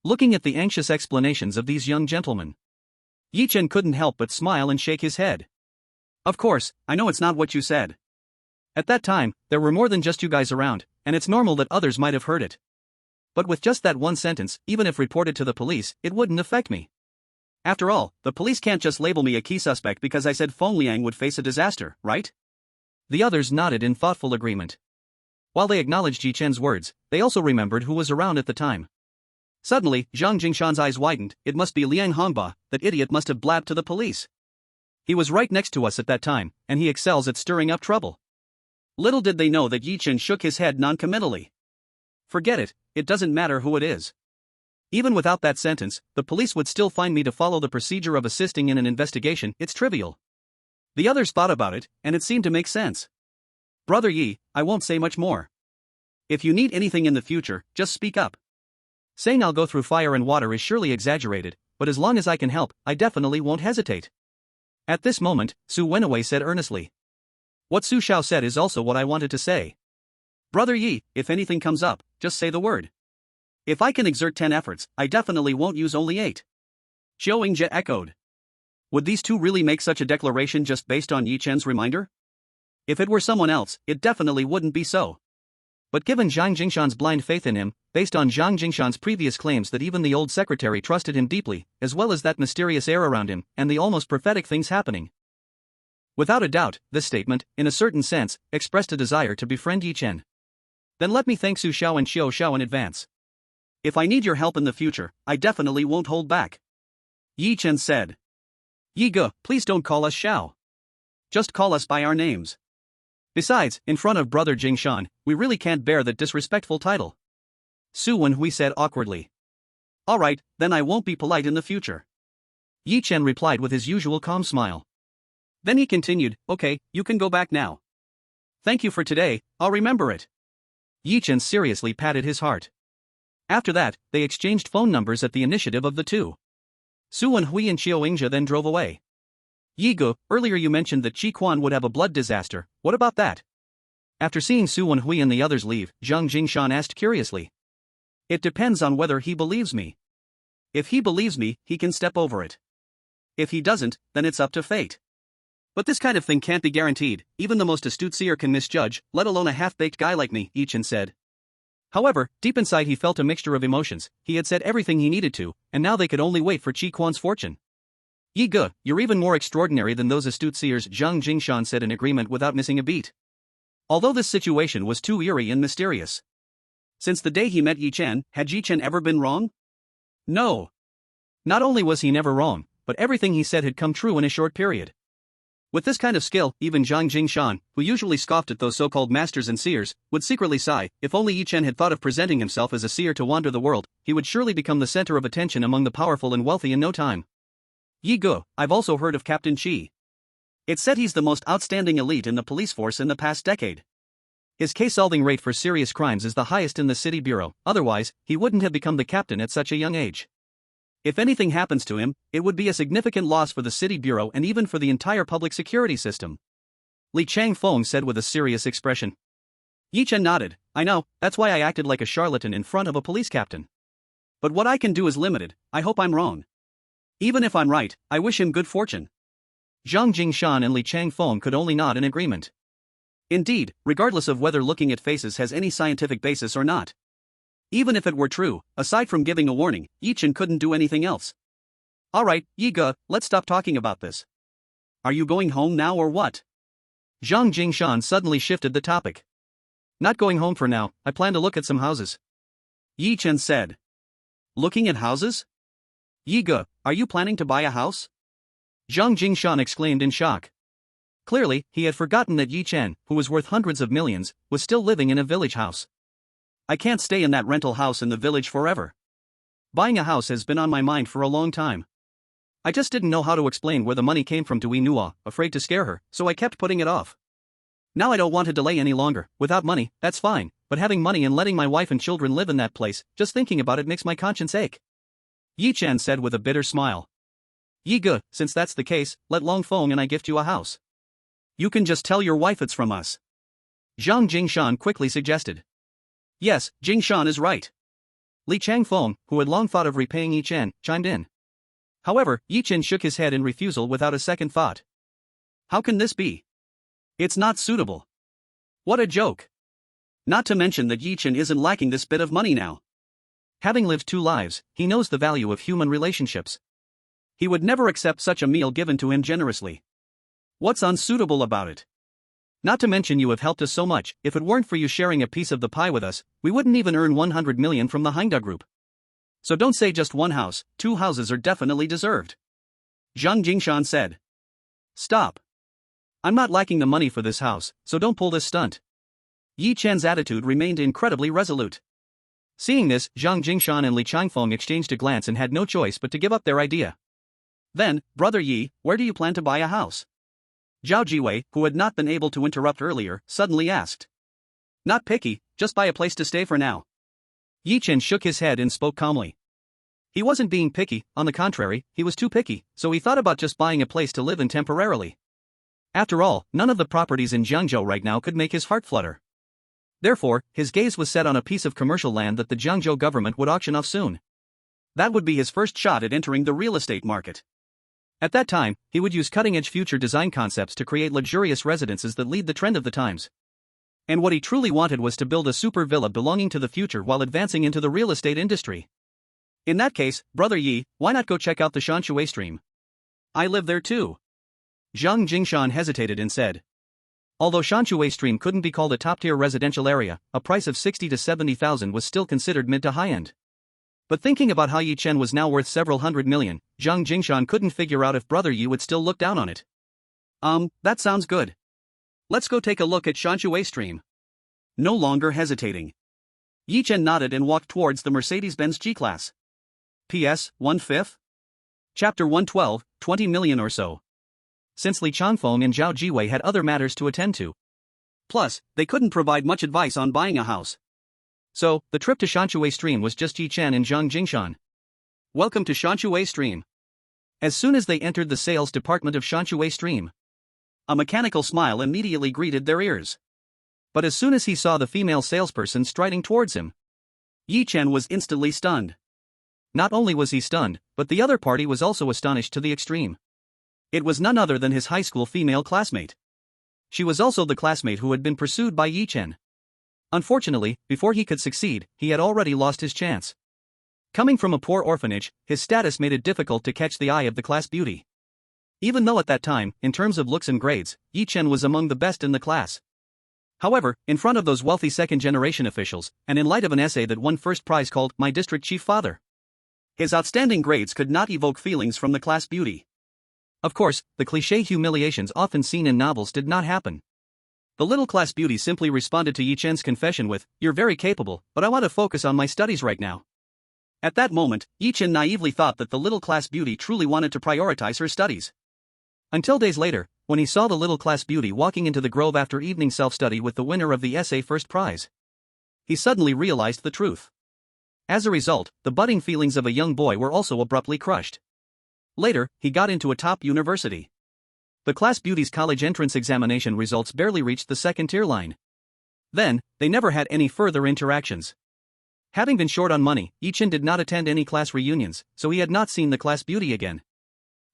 looking at the anxious explanations of these young gentlemen, Yi Chen couldn't help but smile and shake his head. Of course, I know it's not what you said. At that time, there were more than just you guys around, and it's normal that others might have heard it. But with just that one sentence, even if reported to the police, it wouldn't affect me. After all, the police can't just label me a key suspect because I said Feng Liang would face a disaster, right? The others nodded in thoughtful agreement. While they acknowledged Yi Chen's words, they also remembered who was around at the time. Suddenly, Zhang Jingshan's eyes widened. It must be Liang Hongba, that idiot must have blabbed to the police. He was right next to us at that time, and he excels at stirring up trouble. Little did they know that Yi Chen shook his head non-committally. Forget it, it doesn't matter who it is. Even without that sentence, the police would still find me to follow the procedure of assisting in an investigation. It's trivial. The others thought about it, and it seemed to make sense. Brother Yi, I won't say much more. If you need anything in the future, just speak up. Saying I'll go through fire and water is surely exaggerated, but as long as I can help, I definitely won't hesitate. At this moment, Su Wenwei said earnestly. What Su Xiao said is also what I wanted to say. Brother Yi, if anything comes up, just say the word. If I can exert 10 efforts, I definitely won't use only 8. Qiu Yingzhe echoed. Would these two really make such a declaration just based on Yi Chen's reminder? If it were someone else, it definitely wouldn't be so. But given Zhang Jingshan's blind faith in him, based on Zhang Jingshan's previous claims that even the old secretary trusted him deeply, as well as that mysterious air around him, and the almost prophetic things happening. Without a doubt, this statement, in a certain sense, expressed a desire to befriend Yi Chen. Then let me thank Su Xiao and Xiao Xiao in advance. If I need your help in the future, I definitely won't hold back. Yi Chen said. Yi Ge, please don't call us Xiao. Just call us by our names. Besides, in front of brother Jingshan, we really can't bear that disrespectful title. Su Wenhui said awkwardly. Alright, then I won't be polite in the future. Yi Chen replied with his usual calm smile. Then he continued, okay, you can go back now. Thank you for today, I'll remember it. Yi Chen seriously patted his heart. After that, they exchanged phone numbers at the initiative of the two. Su Wenhui and Qiu Yingzhe then drove away. Yi Ge, earlier you mentioned that Qi Quan would have a blood disaster, what about that? After seeing Su Wenhui and the others leave, Zhang Jingshan asked curiously. It depends on whether he believes me. If he believes me, he can step over it. If he doesn't, then it's up to fate. But this kind of thing can't be guaranteed, even the most astute seer can misjudge, let alone a half-baked guy like me, Yi Chen said. However, deep inside he felt a mixture of emotions, he had said everything he needed to, and now they could only wait for Qi Quan's fortune. Yi Ge, you're even more extraordinary than those astute seers, Zhang Jingshan said in agreement without missing a beat. Although this situation was too eerie and mysterious. Since the day he met Yi Chen, had Yi Chen ever been wrong? No. Not only was he never wrong, but everything he said had come true in a short period. With this kind of skill, even Zhang Jingshan, who usually scoffed at those so-called masters and seers, would secretly sigh, if only Yi Chen had thought of presenting himself as a seer to wander the world, he would surely become the center of attention among the powerful and wealthy in no time. Yi Ge, I've also heard of Captain Qi. It's said he's the most outstanding elite in the police force in the past decade. His case-solving rate for serious crimes is the highest in the city bureau, otherwise, he wouldn't have become the captain at such a young age. If anything happens to him, it would be a significant loss for the city bureau and even for the entire public security system. Li Changfeng said with a serious expression. Yi Chen nodded, I know, that's why I acted like a charlatan in front of a police captain. But what I can do is limited, I hope I'm wrong. Even if I'm right, I wish him good fortune. Zhang Jingshan and Li Changfeng could only nod in agreement. Indeed, regardless of whether looking at faces has any scientific basis or not. Even if it were true, aside from giving a warning, Yi Chen couldn't do anything else. Alright, Yi Ge, let's stop talking about this. Are you going home now or what? Zhang Jingshan suddenly shifted the topic. Not going home for now, I plan to look at some houses. Yi Chen said. Looking at houses? Yi Ge, are you planning to buy a house? Zhang Jingshan exclaimed in shock. Clearly, he had forgotten that Yi Chen, who was worth hundreds of millions, was still living in a village house. I can't stay in that rental house in the village forever. Buying a house has been on my mind for a long time. I just didn't know how to explain where the money came from to Nua, afraid to scare her, so I kept putting it off. Now I don't want to delay any longer. Without money, that's fine, but having money and letting my wife and children live in that place, just thinking about it makes my conscience ache. Yi Chen said with a bitter smile. Yi Ge, since that's the case, let Long Feng and I gift you a house. You can just tell your wife it's from us. Zhang Jingshan quickly suggested. Yes, Jingshan is right. Li Changfeng, who had long thought of repaying Yi Chen, chimed in. However, Yi Chen shook his head in refusal without a second thought. How can this be? It's not suitable. What a joke. Not to mention that Yi Chen isn't lacking this bit of money now. Having lived 2 lives, he knows the value of human relationships. He would never accept such a meal given to him generously. What's unsuitable about it? Not to mention you have helped us so much, if it weren't for you sharing a piece of the pie with us, we wouldn't even earn 100 million from the Hangda group. So don't say just one house, 2 houses are definitely deserved. Zhang Jingshan said. Stop. I'm not lacking the money for this house, so don't pull this stunt. Yi Chen's attitude remained incredibly resolute. Seeing this, Zhang Jingshan and Li Changfeng exchanged a glance and had no choice but to give up their idea. Then, Brother Yi, where do you plan to buy a house? Zhao Jiwei, who had not been able to interrupt earlier, suddenly asked. Not picky, just buy a place to stay for now. Yi Chen shook his head and spoke calmly. He wasn't being picky, on the contrary, he was too picky, so he thought about just buying a place to live in temporarily. After all, none of the properties in Jiangzhou right now could make his heart flutter. Therefore, his gaze was set on a piece of commercial land that the Jiangzhou government would auction off soon. That would be his first shot at entering the real estate market. At that time, he would use cutting-edge future design concepts to create luxurious residences that lead the trend of the times. And what he truly wanted was to build a super villa belonging to the future while advancing into the real estate industry. In that case, Brother Yi, why not go check out the Shanshui stream? I live there too. Zhang Jingshan hesitated and said. Although Shanshui stream couldn't be called a top-tier residential area, a price of 60 to 70,000 was still considered mid to high-end. But thinking about how Yi Chen was now worth several hundred million, Zhang Jingshan couldn't figure out if Brother Yi would still look down on it. That sounds good. Let's go take a look at Shanshui stream. No longer hesitating, Yi Chen nodded and walked towards the Mercedes-Benz G-Class. PS, 1/5? Chapter 112, 20 million or so. Since Li Changfeng and Zhao Jiwei had other matters to attend to. Plus, they couldn't provide much advice on buying a house. So, the trip to Shanshui stream was just Yi Chen and Zhang Jingshan. Welcome to Shanshui stream. As soon as they entered the sales department of Shanshui stream, a mechanical smile immediately greeted their ears. But as soon as he saw the female salesperson striding towards him, Yi Chen was instantly stunned. Not only was he stunned, but the other party was also astonished to the extreme. It was none other than his high school female classmate. She was also the classmate who had been pursued by Yi Chen. Unfortunately, before he could succeed, he had already lost his chance. Coming from a poor orphanage, his status made it difficult to catch the eye of the class beauty. Even though at that time, in terms of looks and grades, Yi Chen was among the best in the class. However, in front of those wealthy second-generation officials, and in light of an essay that won first prize called My District Chief Father, his outstanding grades could not evoke feelings from the class beauty. Of course, the cliché humiliations often seen in novels did not happen. The little class beauty simply responded to Yi Chen's confession with, "You're very capable, but I want to focus on my studies right now." At that moment, Yi Chen naively thought that the little class beauty truly wanted to prioritize her studies. Until days later, when he saw the little class beauty walking into the grove after evening self-study with the winner of the essay first prize, he suddenly realized the truth. As a result, the budding feelings of a young boy were also abruptly crushed. Later, he got into a top university. The class beauty's college entrance examination results barely reached the second-tier line. Then, they never had any further interactions. Having been short on money, Yi Chen did not attend any class reunions, so he had not seen the class beauty again.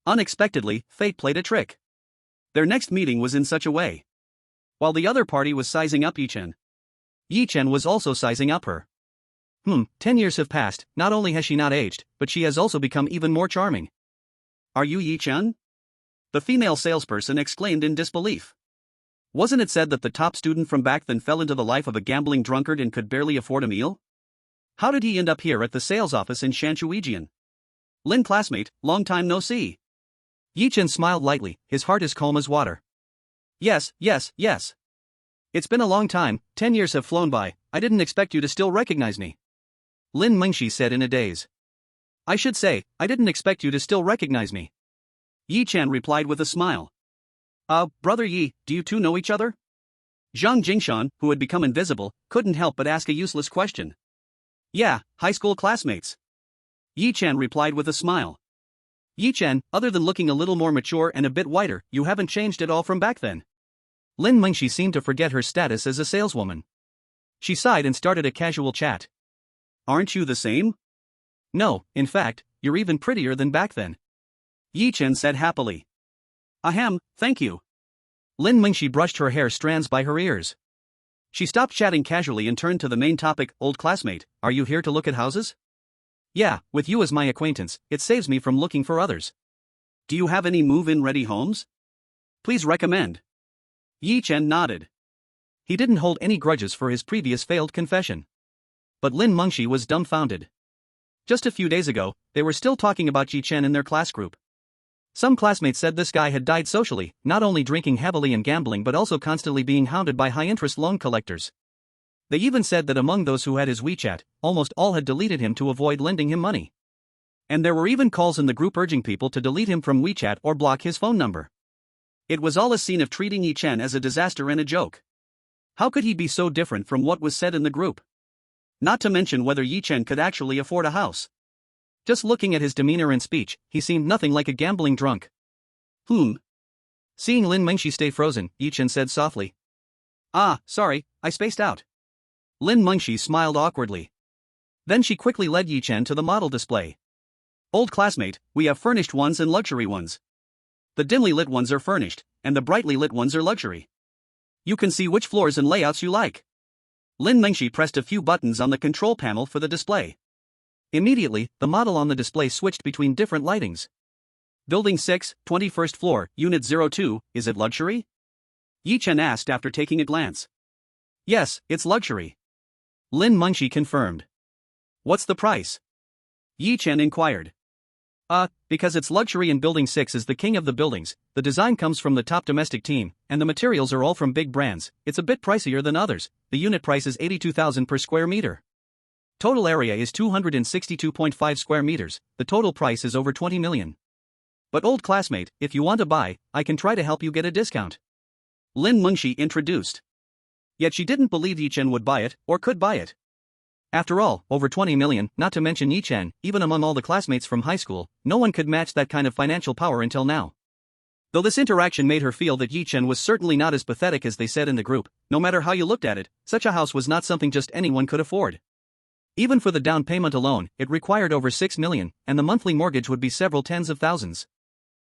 Unexpectedly, fate played a trick. Their next meeting was in such a way. While the other party was sizing up Yi Chen was also sizing up her. 10 years have passed, not only has she not aged, but she has also become even more charming. Are you Yi Chen? The female salesperson exclaimed in disbelief. Wasn't it said that the top student from back then fell into the life of a gambling drunkard and could barely afford a meal? How did he end up here at the sales office in Shanshuijian? Lin classmate, long time no see. Yi Chen smiled lightly, his heart as calm as water. Yes. It's been a long time, 10 years have flown by, I didn't expect you to still recognize me. Lin Mengshi said in a daze. I should say, I didn't expect you to still recognize me. Yi Chen replied with a smile. Brother Yi, do you two know each other? Zhang Jingshan, who had become invisible, couldn't help but ask a useless question. Yeah, high school classmates. Yi Chen replied with a smile. Yi Chen, other than looking a little more mature and a bit whiter, you haven't changed at all from back then. Lin Mengshi seemed to forget her status as a saleswoman. She sighed and started a casual chat. Aren't you the same? No, in fact, you're even prettier than back then. Yi Chen said happily. Ahem, thank you. Lin Mengshi brushed her hair strands by her ears. She stopped chatting casually and turned to the main topic, old classmate, are you here to look at houses? Yeah, with you as my acquaintance, it saves me from looking for others. Do you have any move-in ready homes? Please recommend. Yi Chen nodded. He didn't hold any grudges for his previous failed confession. But Lin Mengshi was dumbfounded. Just a few days ago, they were still talking about Yi Chen in their class group. Some classmates said this guy had died socially, not only drinking heavily and gambling but also constantly being hounded by high-interest loan collectors. They even said that among those who had his WeChat, almost all had deleted him to avoid lending him money. And there were even calls in the group urging people to delete him from WeChat or block his phone number. It was all a scene of treating Yi Chen as a disaster and a joke. How could he be so different from what was said in the group? Not to mention whether Yi Chen could actually afford a house. Just looking at his demeanor and speech, he seemed nothing like a gambling drunk. Seeing Lin Mengshi stay frozen, Yi Chen said softly. Sorry, I spaced out. Lin Mengshi smiled awkwardly. Then she quickly led Yi Chen to the model display. Old classmate, we have furnished ones and luxury ones. The dimly lit ones are furnished, and the brightly lit ones are luxury. You can see which floors and layouts you like. Lin Mengshi pressed a few buttons on the control panel for the display. Immediately, the model on the display switched between different lightings. Building 6, 21st floor, Unit 02, is it luxury? Yi Chen asked after taking a glance. Yes, it's luxury. Lin Mengshi confirmed. What's the price? Yi Chen inquired. Because it's luxury and Building 6 is the king of the buildings, the design comes from the top domestic team, and the materials are all from big brands. It's a bit pricier than others. The unit price is 82,000 per square meter. Total area is 262.5 square meters, the total price is over 20 million. But old classmate, if you want to buy, I can try to help you get a discount. Lin Mengxi introduced. Yet she didn't believe Yi Chen would buy it, or could buy it. After all, over 20 million, not to mention Yi Chen, even among all the classmates from high school, no one could match that kind of financial power until now. Though this interaction made her feel that Yi Chen was certainly not as pathetic as they said in the group, no matter how you looked at it, such a house was not something just anyone could afford. Even for the down payment alone, it required over 6 million, and the monthly mortgage would be several tens of thousands.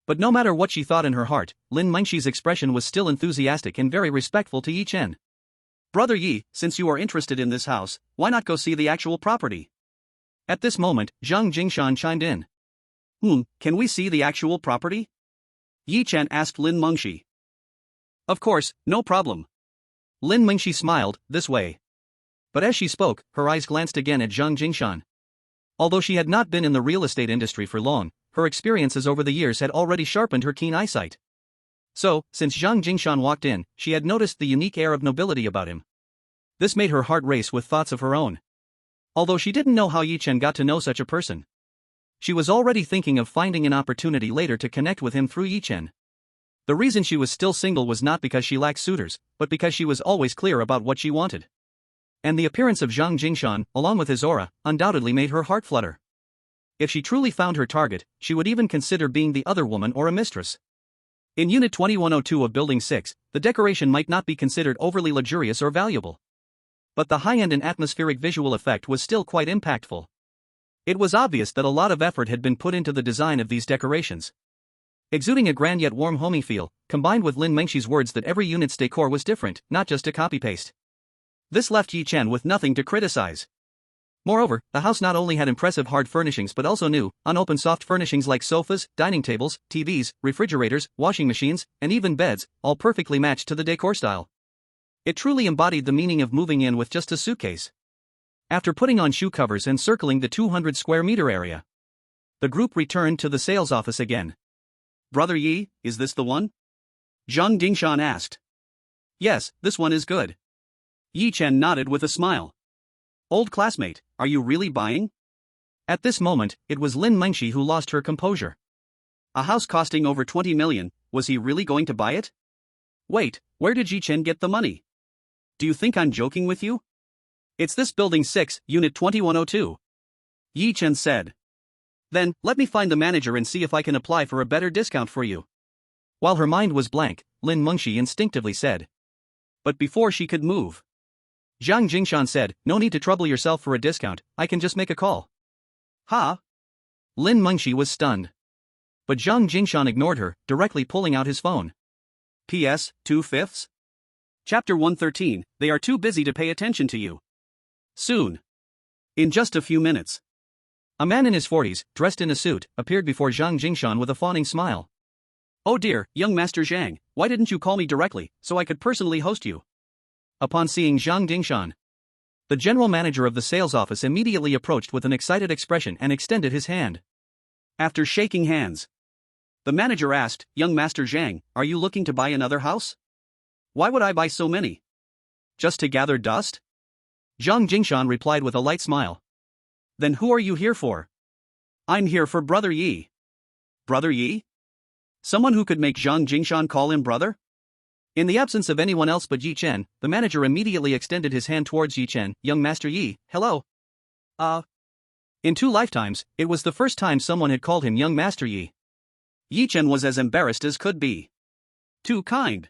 But no matter what she thought in her heart, Lin Mengxi's expression was still enthusiastic and very respectful to Yi Chen. Brother Yi, since you are interested in this house, why not go see the actual property? At this moment, Zhang Jingshan chimed in. Can we see the actual property? Yi Chen asked Lin Mengxi. Of course, no problem. Lin Mengxi smiled, this way. But as she spoke, her eyes glanced again at Zhang Jingshan. Although she had not been in the real estate industry for long, her experiences over the years had already sharpened her keen eyesight. So, since Zhang Jingshan walked in, she had noticed the unique air of nobility about him. This made her heart race with thoughts of her own. Although she didn't know how Yi Chen got to know such a person. She was already thinking of finding an opportunity later to connect with him through Yi Chen. The reason she was still single was not because she lacked suitors, but because she was always clear about what she wanted. And the appearance of Zhang Jingshan, along with his aura, undoubtedly made her heart flutter. If she truly found her target, she would even consider being the other woman or a mistress. In Unit 2102 of Building 6, the decoration might not be considered overly luxurious or valuable. But the high-end and atmospheric visual effect was still quite impactful. It was obvious that a lot of effort had been put into the design of these decorations. Exuding a grand yet warm homey feel, combined with Lin Mengxi's words that every unit's decor was different, not just a copy-paste. This left Yi Chen with nothing to criticize. Moreover, the house not only had impressive hard furnishings but also new, unopened soft furnishings like sofas, dining tables, TVs, refrigerators, washing machines, and even beds, all perfectly matched to the decor style. It truly embodied the meaning of moving in with just a suitcase. After putting on shoe covers and circling the 200 square meter area, the group returned to the sales office again. Brother Yi, is this the one? Zhang Jingshan asked. Yes, this one is good. Yi Chen nodded with a smile. Old classmate, are you really buying? At this moment, it was Lin Mengxi who lost her composure. A house costing over 20 million, was he really going to buy it? Wait, where did Yi Chen get the money? Do you think I'm joking with you? It's this Building 6, Unit 2102. Yi Chen said. Then, let me find the manager and see if I can apply for a better discount for you. While her mind was blank, Lin Mengxi instinctively said. But before she could move, Zhang Jingshan said, no need to trouble yourself for a discount, I can just make a call. Ha? Lin Mengxi was stunned. But Zhang Jingshan ignored her, directly pulling out his phone. P.S. 2/5? Chapter 113, they are too busy to pay attention to you. Soon. In just a few minutes. A man in his 40s, dressed in a suit, appeared before Zhang Jingshan with a fawning smile. Oh dear, young Master Zhang, why didn't you call me directly, so I could personally host you? Upon seeing Zhang Jingshan, the general manager of the sales office immediately approached with an excited expression and extended his hand. After shaking hands, the manager asked, young Master Zhang, are you looking to buy another house? Why would I buy so many? Just to gather dust? Zhang Jingshan replied with a light smile. Then who are you here for? I'm here for Brother Yi. Brother Yi? Someone who could make Zhang Jingshan call him brother? In the absence of anyone else but Yi Chen, the manager immediately extended his hand towards Yi Chen. Young Master Yi, hello. In 2 lifetimes, it was the first time someone had called him Young Master Yi. Yi Chen was as embarrassed as could be. Too kind.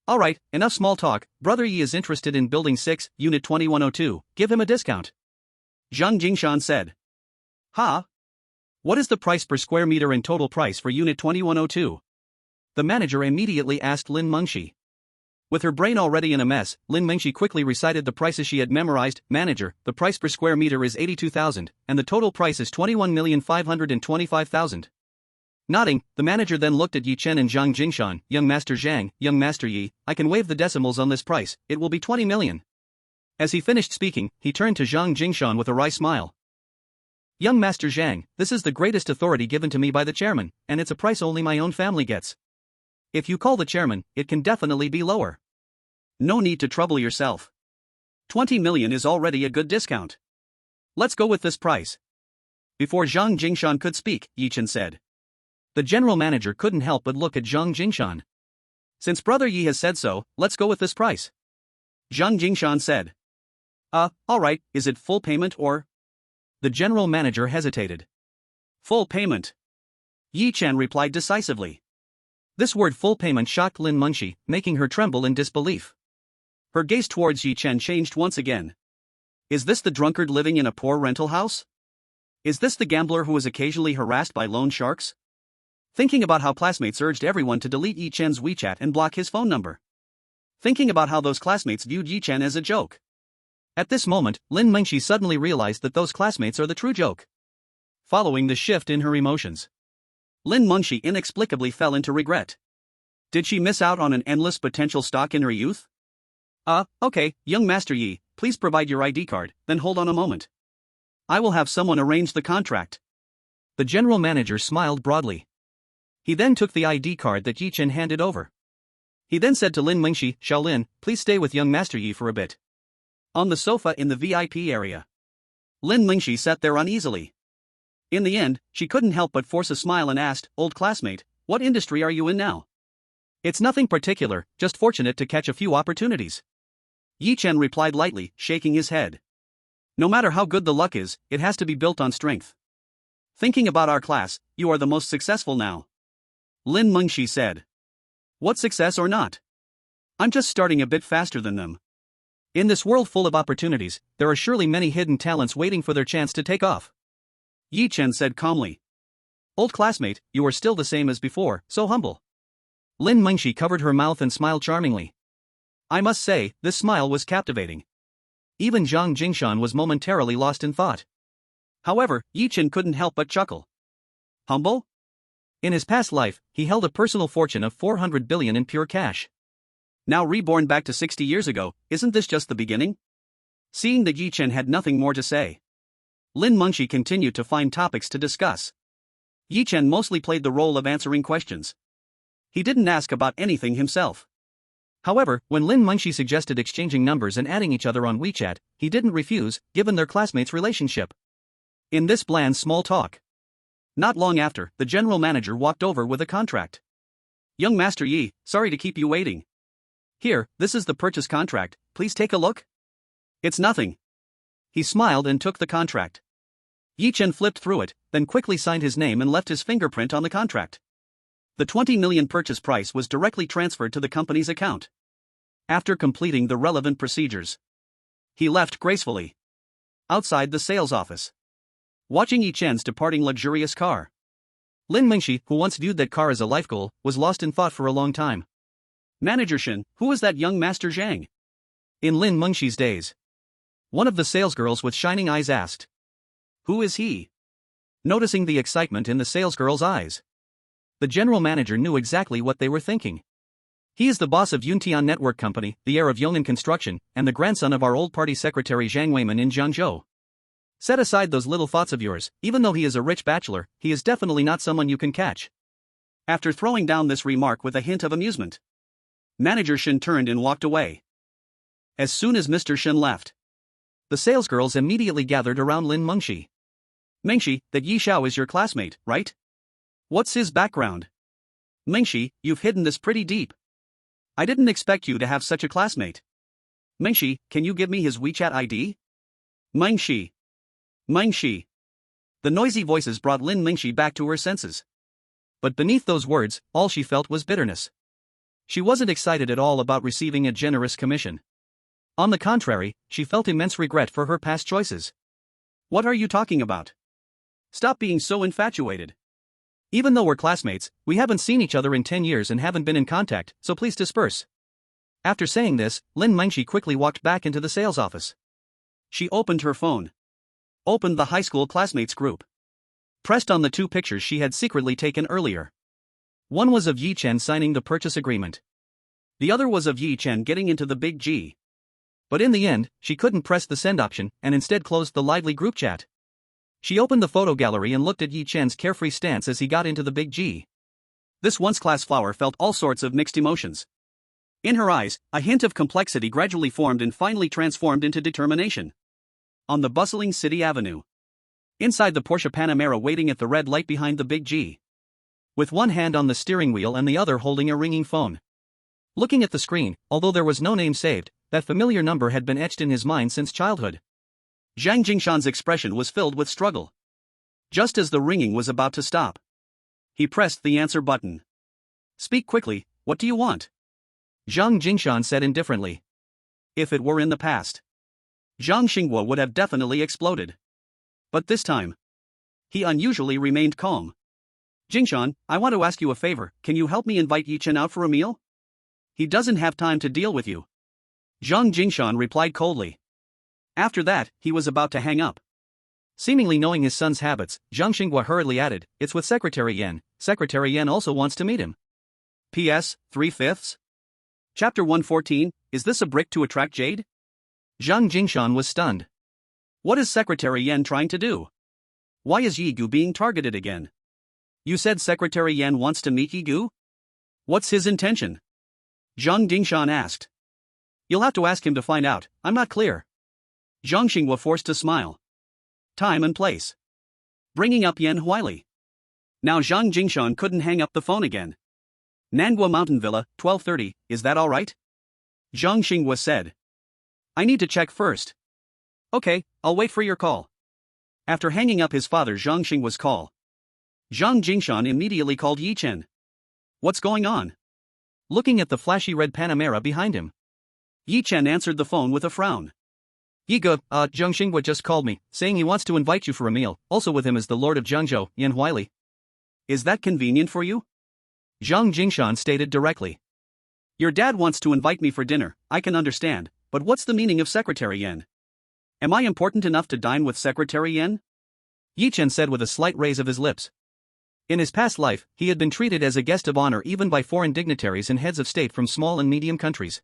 Alright, enough small talk, Brother Yi is interested in Building 6, Unit 2102, give him a discount. Zhang Jingshan said. Ha? What is the price per square meter and total price for Unit 2102? The manager immediately asked Lin Mengxi. With her brain already in a mess, Lin Mengxi quickly recited the prices she had memorized. Manager, the price per square meter is 82,000, and the total price is 21,525,000. Nodding, the manager then looked at Yi Chen and Zhang Jingshan. Young Master Zhang, young Master Yi, I can waive the decimals on this price, it will be 20 million. As he finished speaking, he turned to Zhang Jingshan with a wry smile. Young Master Zhang, this is the greatest authority given to me by the chairman, and it's a price only my own family gets. If you call the chairman, it can definitely be lower. No need to trouble yourself. 20 million is already a good discount. Let's go with this price. Before Zhang Jingshan could speak, Yi Chen said. The general manager couldn't help but look at Zhang Jingshan. Since Brother Yi has said so, let's go with this price. Zhang Jingshan said. Alright, is it full payment or? The general manager hesitated. Full payment. Yi Chen replied decisively. This word full payment shocked Lin Mengshi, making her tremble in disbelief. Her gaze towards Yi Chen changed once again. Is this the drunkard living in a poor rental house? Is this the gambler who is occasionally harassed by loan sharks? Thinking about how classmates urged everyone to delete Yi Chen's WeChat and block his phone number. Thinking about how those classmates viewed Yi Chen as a joke. At this moment, Lin Mengshi suddenly realized that those classmates are the true joke. Following the shift in her emotions, Lin Mengshi inexplicably fell into regret. Did she miss out on an endless potential stock in her youth? Okay, young Master Yi, please provide your ID card, then hold on a moment. I will have someone arrange the contract. The general manager smiled broadly. He then took the ID card that Yi Chen handed over. He then said to Lin Mengshi, Xiaolin, please stay with young Master Yi for a bit. On the sofa in the VIP area, Lin Mengshi sat there uneasily. In the end, she couldn't help but force a smile and asked, old classmate, what industry are you in now? It's nothing particular, just fortunate to catch a few opportunities. Yi Chen replied lightly, shaking his head. No matter how good the luck is, it has to be built on strength. Thinking about our class, you are the most successful now. Lin Mengshi said. What success or not? I'm just starting a bit faster than them. In this world full of opportunities, there are surely many hidden talents waiting for their chance to take off. Yi Chen said calmly. Old classmate, you are still the same as before, so humble. Lin Mengshi covered her mouth and smiled charmingly. I must say, this smile was captivating. Even Zhang Jingshan was momentarily lost in thought. However, Yi Chen couldn't help but chuckle. Humble? In his past life, he held a personal fortune of 400 billion in pure cash. Now reborn back to 60 years ago, isn't this just the beginning? Seeing that Yi Chen had nothing more to say, Lin Mengshi continued to find topics to discuss. Yi Chen mostly played the role of answering questions. He didn't ask about anything himself. However, when Lin Mengshi suggested exchanging numbers and adding each other on WeChat, he didn't refuse, given their classmates' relationship. In this bland small talk, not long after, the general manager walked over with a contract. Young Master Yi, sorry to keep you waiting. Here, this is the purchase contract, please take a look. It's nothing. He smiled and took the contract. Yi Chen flipped through it, then quickly signed his name and left his fingerprint on the contract. The 20 million purchase price was directly transferred to the company's account. After completing the relevant procedures, he left gracefully. Outside the sales office, watching Yi Chen's departing luxurious car, Lin Mengshi, who once viewed that car as a life goal, was lost in thought for a long time. Manager Shin, who is that young Master Zhang? In Lin Mengshi's days, one of the salesgirls with shining eyes asked. Who is he? Noticing the excitement in the salesgirl's eyes, the general manager knew exactly what they were thinking. He is the boss of Yuntian Network Company, the heir of Yong'an Construction, and the grandson of our old party secretary Zhang Weiman in Jiangzhou. Set aside those little thoughts of yours, even though he is a rich bachelor, he is definitely not someone you can catch. After throwing down this remark with a hint of amusement, Manager Shin turned and walked away. As soon as Mr. Shin left, the salesgirls immediately gathered around Lin Mengshi. Mengshi, that Yi Xiao is your classmate, right? What's his background? Mengshi, you've hidden this pretty deep. I didn't expect you to have such a classmate. Mengshi, can you give me his WeChat ID? Mengshi. Mengshi. The noisy voices brought Lin Mengshi back to her senses. But beneath those words, all she felt was bitterness. She wasn't excited at all about receiving a generous commission. On the contrary, she felt immense regret for her past choices. What are you talking about? Stop being so infatuated. Even though we're classmates, we haven't seen each other in 10 years and haven't been in contact, so please disperse. After saying this, Lin Mengshi quickly walked back into the sales office. She opened her phone. Opened the high school classmates group. Pressed on the two pictures she had secretly taken earlier. One was of Yi Chen signing the purchase agreement. The other was of Yi Chen getting into the big G. But in the end, she couldn't press the send option and instead closed the lively group chat. She opened the photo gallery and looked at Yi Chen's carefree stance as he got into the big G. This once-class flower felt all sorts of mixed emotions. In her eyes, a hint of complexity gradually formed and finally transformed into determination. On the bustling city avenue. Inside the Porsche Panamera waiting at the red light behind the big G. With one hand on the steering wheel and the other holding a ringing phone. Looking at the screen, although there was no name saved, that familiar number had been etched in his mind since childhood. Zhang Jingshan's expression was filled with struggle. Just as the ringing was about to stop, he pressed the answer button. Speak quickly, what do you want? Zhang Jingshan said indifferently. If it were in the past, Zhang Xinghua would have definitely exploded. But this time, he unusually remained calm. Jingshan, I want to ask you a favor, can you help me invite Yi Chen out for a meal? He doesn't have time to deal with you. Zhang Jingshan replied coldly. After that, he was about to hang up. Seemingly knowing his son's habits, Zhang Xinghua hurriedly added, it's with Secretary Yan. Secretary Yan also wants to meet him. P.S. 3/5. Chapter 114, is this a brick to attract jade? Zhang Jingshan was stunned. What is Secretary Yan trying to do? Why is Yi Gu being targeted again? You said Secretary Yan wants to meet Yi Gu? What's his intention? Zhang Jingshan asked. You'll have to ask him to find out, I'm not clear. Zhang Xinghua forced to smile. Time and place. Bringing up Yan Huili. Now Zhang Jingshan couldn't hang up the phone again. Nangua Mountain Villa, 12:30, is that alright? Zhang Xinghua said. I need to check first. Okay, I'll wait for your call. After hanging up his father Zhang Xinghua's call, Zhang Jingshan immediately called Yi Chen. What's going on? Looking at the flashy red Panamera behind him, Yi Chen answered the phone with a frown. Zhang Xinghua just called me, saying he wants to invite you for a meal, also with him is the Lord of Zhengzhou, Yan Huili. Is that convenient for you? Zhang Jingshan stated directly. Your dad wants to invite me for dinner, I can understand, but what's the meaning of Secretary Yan? Am I important enough to dine with Secretary Yan? Yi Chen said with a slight raise of his lips. In his past life, he had been treated as a guest of honor even by foreign dignitaries and heads of state from small and medium countries.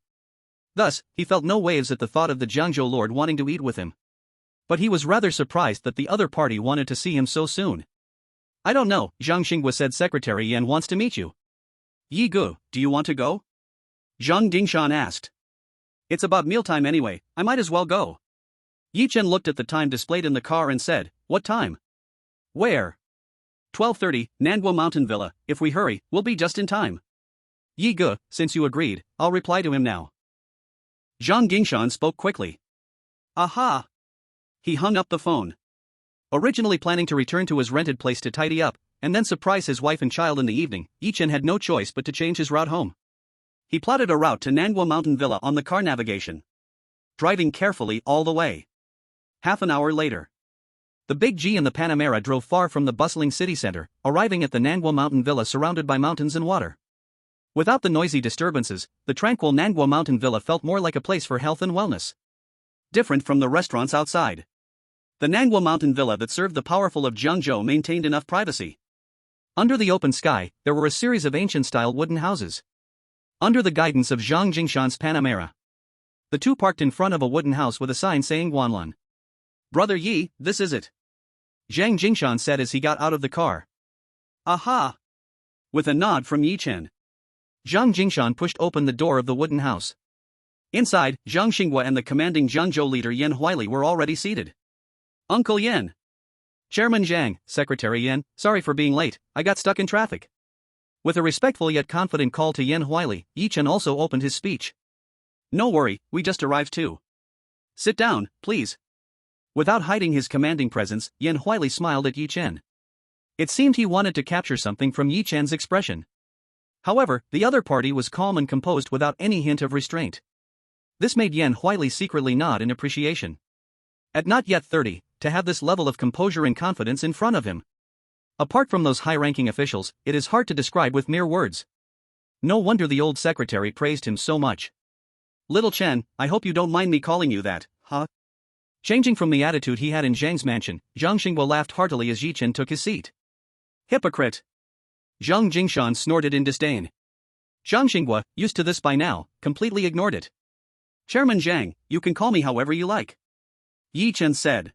Thus, he felt no waves at the thought of the Jiangzhou lord wanting to eat with him. But he was rather surprised that the other party wanted to see him so soon. I don't know, Zhang Xinghua said Secretary Yan wants to meet you. Yi Gu, do you want to go? Zhang Dingshan asked. It's about mealtime anyway, I might as well go. Yi Chen looked at the time displayed in the car and said, what time? Where? 12:30, Nangua Mountain Villa, if we hurry, we'll be just in time. Yi Gu, since you agreed, I'll reply to him now. Zhang Dingshan spoke quickly. Aha! He hung up the phone. Originally planning to return to his rented place to tidy up, and then surprise his wife and child in the evening, Yi Chen had no choice but to change his route home. He plotted a route to Nangua Mountain Villa on the car navigation, driving carefully all the way. Half an hour later, the big G and the Panamera drove far from the bustling city center, arriving at the Nangua Mountain Villa surrounded by mountains and water. Without the noisy disturbances, the tranquil Nangua Mountain Villa felt more like a place for health and wellness. Different from the restaurants outside. The Nangua Mountain Villa that served the powerful of Jiangzhou maintained enough privacy. Under the open sky, there were a series of ancient-style wooden houses. Under the guidance of Zhang Jingshan's Panamera, the two parked in front of a wooden house with a sign saying Guanlan. Brother Yi, this is it. Zhang Jingshan said as he got out of the car. Aha! With a nod from Yi Chen, Zhang Jingshan pushed open the door of the wooden house. Inside, Zhang Xinghua and the commanding Jiangzhou leader Yan Huili were already seated. Uncle Yan. Chairman Zhang, Secretary Yan, sorry for being late, I got stuck in traffic. With a respectful yet confident call to Yan Huili, Yi Chen also opened his speech. No worry, we just arrived too. Sit down, please. Without hiding his commanding presence, Yan Huili smiled at Yi Chen. It seemed he wanted to capture something from Yi Chen's expression. However, the other party was calm and composed without any hint of restraint. This made Yan Huili secretly nod in appreciation. At not yet 30, to have this level of composure and confidence in front of him. Apart from those high-ranking officials, it is hard to describe with mere words. No wonder the old secretary praised him so much. Little Chen, I hope you don't mind me calling you that, huh? Changing from the attitude he had in Zhang's mansion, Zhang Xinghua laughed heartily as Yi Chen took his seat. Hypocrite! Zhang Jingshan snorted in disdain. Zhang Xinghua, used to this by now, completely ignored it. Chairman Zhang, you can call me however you like. Yi Chen said.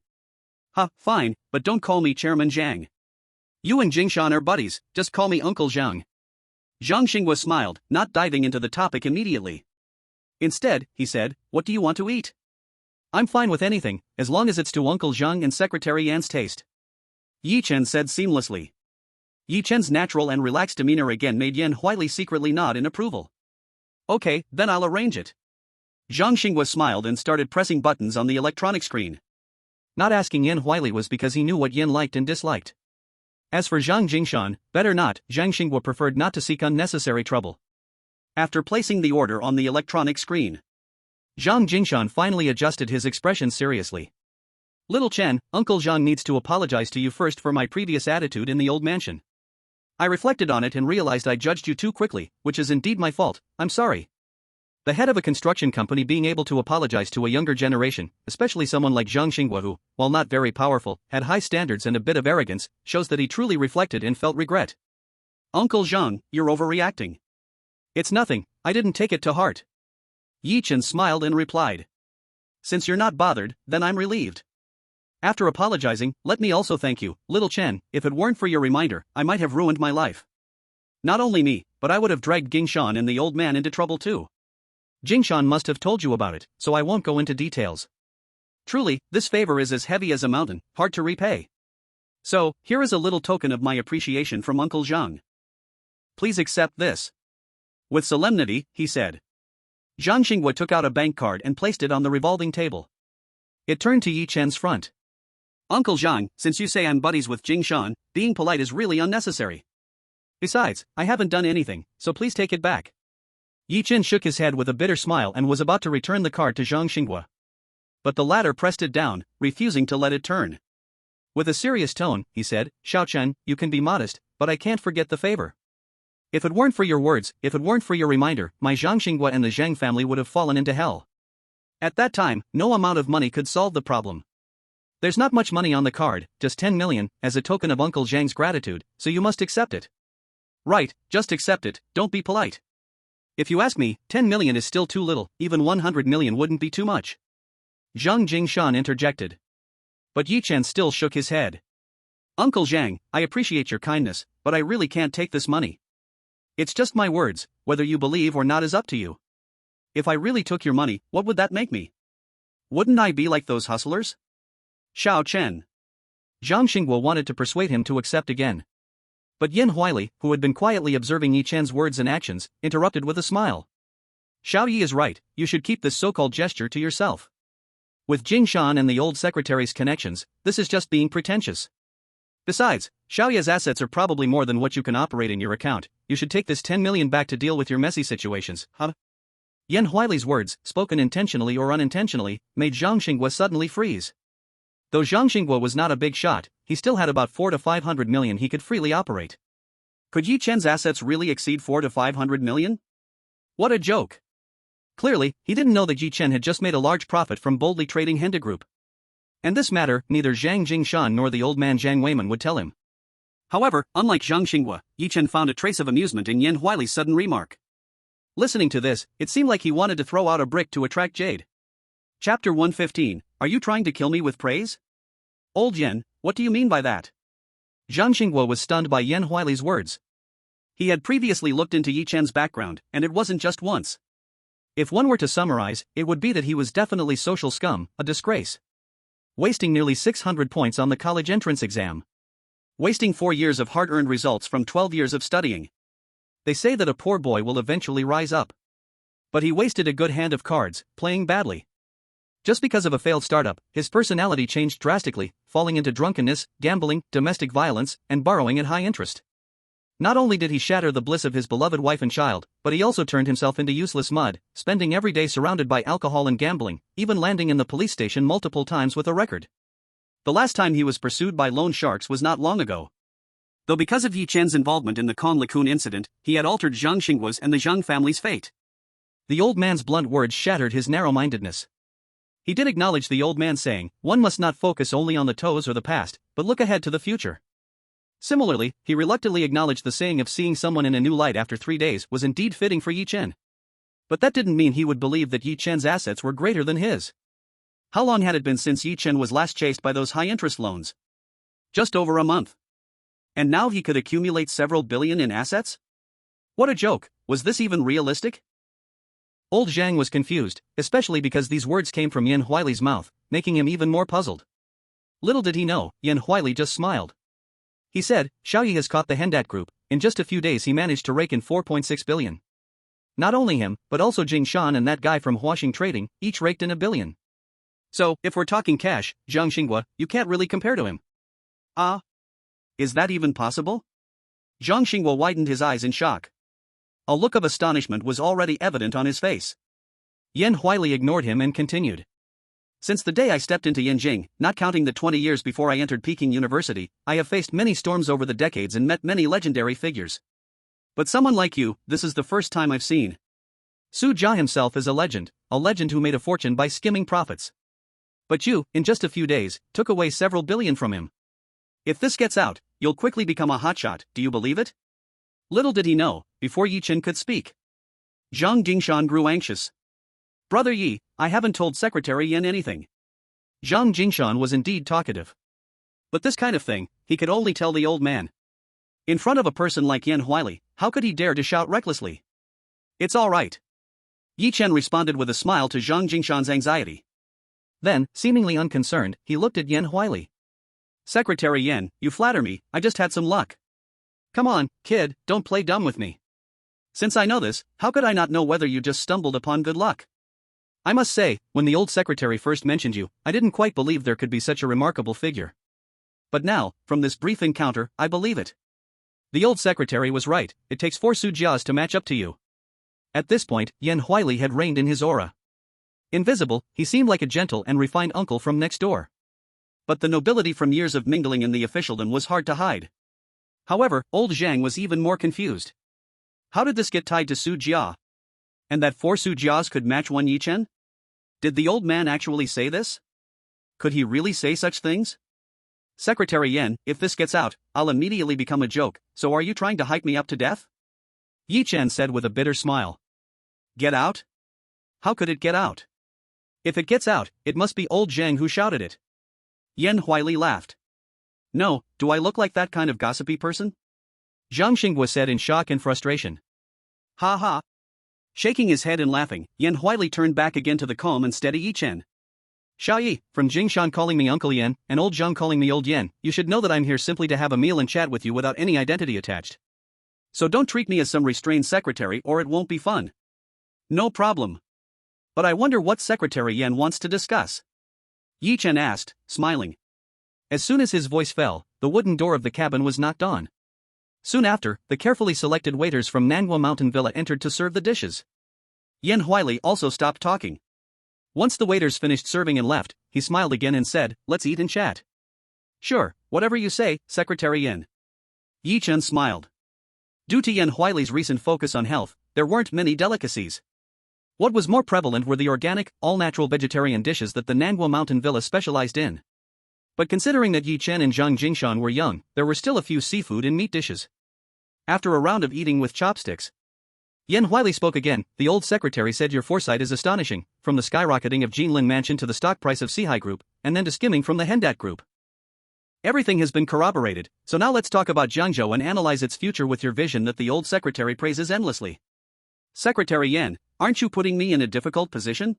Fine, but don't call me Chairman Zhang. You and Jingshan are buddies, just call me Uncle Zhang. Zhang Xinghua smiled, not diving into the topic immediately. Instead, he said, what do you want to eat? I'm fine with anything, as long as it's to Uncle Zhang and Secretary Yan's taste. Yi Chen said seamlessly. Yi Chen's natural and relaxed demeanor again made Yan Huili secretly nod in approval. Okay, then I'll arrange it. Zhang Xinghua smiled and started pressing buttons on the electronic screen. Not asking Yan Huili was because he knew what Yan liked and disliked. As for Zhang Jingshan, better not, Zhang Xinghua preferred not to seek unnecessary trouble. After placing the order on the electronic screen, Zhang Jingshan finally adjusted his expression seriously. Little Chen, Uncle Zhang needs to apologize to you first for my previous attitude in the old mansion. I reflected on it and realized I judged you too quickly, which is indeed my fault, I'm sorry. The head of a construction company being able to apologize to a younger generation, especially someone like Zhang Xinghua who, while not very powerful, had high standards and a bit of arrogance, shows that he truly reflected and felt regret. Uncle Zhang, you're overreacting. It's nothing, I didn't take it to heart. Yi Chen smiled and replied. Since you're not bothered, then I'm relieved. After apologizing, let me also thank you, Little Chen, if it weren't for your reminder, I might have ruined my life. Not only me, but I would have dragged Gingshan and the old man into trouble too. Jingshan must have told you about it, so I won't go into details. Truly, this favor is as heavy as a mountain, hard to repay. So, here is a little token of my appreciation from Uncle Zhang. Please accept this. With solemnity, he said. Zhang Xinghua took out a bank card and placed it on the revolving table. It turned to Yi Chen's front. Uncle Zhang, since you say I'm buddies with Jingshan, being polite is really unnecessary. Besides, I haven't done anything, so please take it back. Yi Chen shook his head with a bitter smile and was about to return the card to Zhang Xinghua. But the latter pressed it down, refusing to let it turn. With a serious tone, he said, Xiao Chen, you can be modest, but I can't forget the favor. If it weren't for your words, if it weren't for your reminder, my Zhang Xinghua and the Zhang family would have fallen into hell. At that time, no amount of money could solve the problem. There's not much money on the card, just 10 million, as a token of Uncle Zhang's gratitude, so you must accept it. Right, just accept it, don't be polite. If you ask me, 10 million is still too little, even 100 million wouldn't be too much. Zhang Jingshan interjected. But Yi Chen still shook his head. Uncle Zhang, I appreciate your kindness, but I really can't take this money. It's just my words, whether you believe or not is up to you. If I really took your money, what would that make me? Wouldn't I be like those hustlers? Xiao Chen. Zhang Xinghua wanted to persuade him to accept again. But Yan Huili, who had been quietly observing Yi Chen's words and actions, interrupted with a smile. Xiao Yi is right, you should keep this so-called gesture to yourself. With Jingshan and the old secretary's connections, this is just being pretentious. Besides, Xiao Yi's assets are probably more than what you can operate in your account, you should take this 10 million back to deal with your messy situations, huh? Yan Huili's words, spoken intentionally or unintentionally, made Zhang Xinghua suddenly freeze. Though Zhang Xinghua was not a big shot, he still had about 400 to 500 million he could freely operate. Could Yi Chen's assets really exceed 400 to 500 million? What a joke. Clearly, he didn't know that Yi Chen had just made a large profit from boldly trading Henda Group. And this matter, neither Zhang Jingshan nor the old man Zhang Weiman would tell him. However, unlike Zhang Xinghua, Yi Chen found a trace of amusement in Yan Huili's sudden remark. Listening to this, it seemed like he wanted to throw out a brick to attract Jade. Chapter 115, Are you trying to kill me with praise? Old Yan, what do you mean by that? Zhang Xinghua was stunned by Yan Huili's words. He had previously looked into Yi Chen's background, and it wasn't just once. If one were to summarize, it would be that he was definitely social scum, a disgrace. Wasting nearly 600 points on the college entrance exam. Wasting 4 years of hard-earned results from 12 years of studying. They say that a poor boy will eventually rise up. But he wasted a good hand of cards, playing badly. Just because of a failed startup, his personality changed drastically, falling into drunkenness, gambling, domestic violence, and borrowing at high interest. Not only did he shatter the bliss of his beloved wife and child, but he also turned himself into useless mud, spending every day surrounded by alcohol and gambling, even landing in the police station multiple times with a record. The last time he was pursued by loan sharks was not long ago. Though because of Yi Chen's involvement in the Kong Likun incident, he had altered Zhang Xinghua's and the Zhang family's fate. The old man's blunt words shattered his narrow-mindedness. He did acknowledge the old man saying, one must not focus only on the toes or the past, but look ahead to the future. Similarly, he reluctantly acknowledged the saying of seeing someone in a new light after 3 days was indeed fitting for Yi Chen. But that didn't mean he would believe that Yi Chen's assets were greater than his. How long had it been since Yi Chen was last chased by those high-interest loans? Just over a month. And now he could accumulate several billion in assets? What a joke, was this even realistic? Old Zhang was confused, especially because these words came from Yan Huili's mouth, making him even more puzzled. Little did he know, Yan Huili just smiled. He said, Xiaoyi has caught the Hendat group. In just a few days he managed to rake in 4.6 billion. Not only him, but also Jing Shan and that guy from Huaxing Trading, each raked in 1 billion. So, if we're talking cash, Zhang Xinghua, you can't really compare to him. Ah? Is that even possible? Zhang Xinghua widened his eyes in shock. A look of astonishment was already evident on his face. Yan Huili ignored him and continued. Since the day I stepped into Yanjing, not counting the 20 years before I entered Peking University, I have faced many storms over the decades and met many legendary figures. But someone like you, this is the first time I've seen. Su Jia himself is a legend who made a fortune by skimming profits. But you, in just a few days, took away several billion from him. If this gets out, you'll quickly become a hotshot, do you believe it? Little did he know, before Yi Chen could speak, Zhang Jingshan grew anxious. Brother Yi, I haven't told Secretary Yan anything. Zhang Jingshan was indeed talkative. But this kind of thing, he could only tell the old man. In front of a person like Yan Huili, how could he dare to shout recklessly? It's all right. Yi Chen responded with a smile to Zhang Jingshan's anxiety. Then, seemingly unconcerned, he looked at Yan Huili. Secretary Yan, you flatter me, I just had some luck. Come on, kid, don't play dumb with me. Since I know this, how could I not know whether you just stumbled upon good luck? I must say, when the old secretary first mentioned you, I didn't quite believe there could be such a remarkable figure. But now, from this brief encounter, I believe it. The old secretary was right, it takes 4 Su Jias to match up to you. At this point, Yan Huili had reigned in his aura. Invisible, he seemed like a gentle and refined uncle from next door. But the nobility from years of mingling in the officialdom was hard to hide. However, old Zhang was even more confused. How did this get tied to Su Jia? And that 4 Su Jias could match 1 Yi Chen? Did the old man actually say this? Could he really say such things? Secretary Yan, if this gets out, I'll immediately become a joke, so are you trying to hype me up to death? Yi Chen said with a bitter smile. Get out? How could it get out? If it gets out, it must be old Zhang who shouted it. Yan Huili laughed. No, do I look like that kind of gossipy person? Zhang Xinghua said in shock and frustration. Ha ha. Shaking his head and laughing, Yan Huili turned back again to the calm and steady Yi Chen. Xiaoyi, from Jingshan calling me Uncle Yan, and old Zhang calling me Old Yan, you should know that I'm here simply to have a meal and chat with you without any identity attached. So don't treat me as some restrained secretary or it won't be fun. No problem. But I wonder what Secretary Yan wants to discuss. Yi Chen asked, smiling. As soon as his voice fell, the wooden door of the cabin was knocked on. Soon after, the carefully selected waiters from Nangua Mountain Villa entered to serve the dishes. Yan Huili also stopped talking. Once the waiters finished serving and left, he smiled again and said, let's eat and chat. Sure, whatever you say, Secretary Yan. Yi Chen smiled. Due to Yan Huili's recent focus on health, there weren't many delicacies. What was more prevalent were the organic, all-natural vegetarian dishes that the Nangua Mountain Villa specialized in. But considering that Yi Chen and Zhang Jingshan were young, there were still a few seafood and meat dishes. After a round of eating with chopsticks, Yan Huili spoke again. The old secretary said your foresight is astonishing, from the skyrocketing of Jinlin Mansion to the stock price of Sihai Group, and then to skimming from the Hendat Group. Everything has been corroborated, so now let's talk about Jiangzhou and analyze its future with your vision that the old secretary praises endlessly. Secretary Yan, aren't you putting me in a difficult position?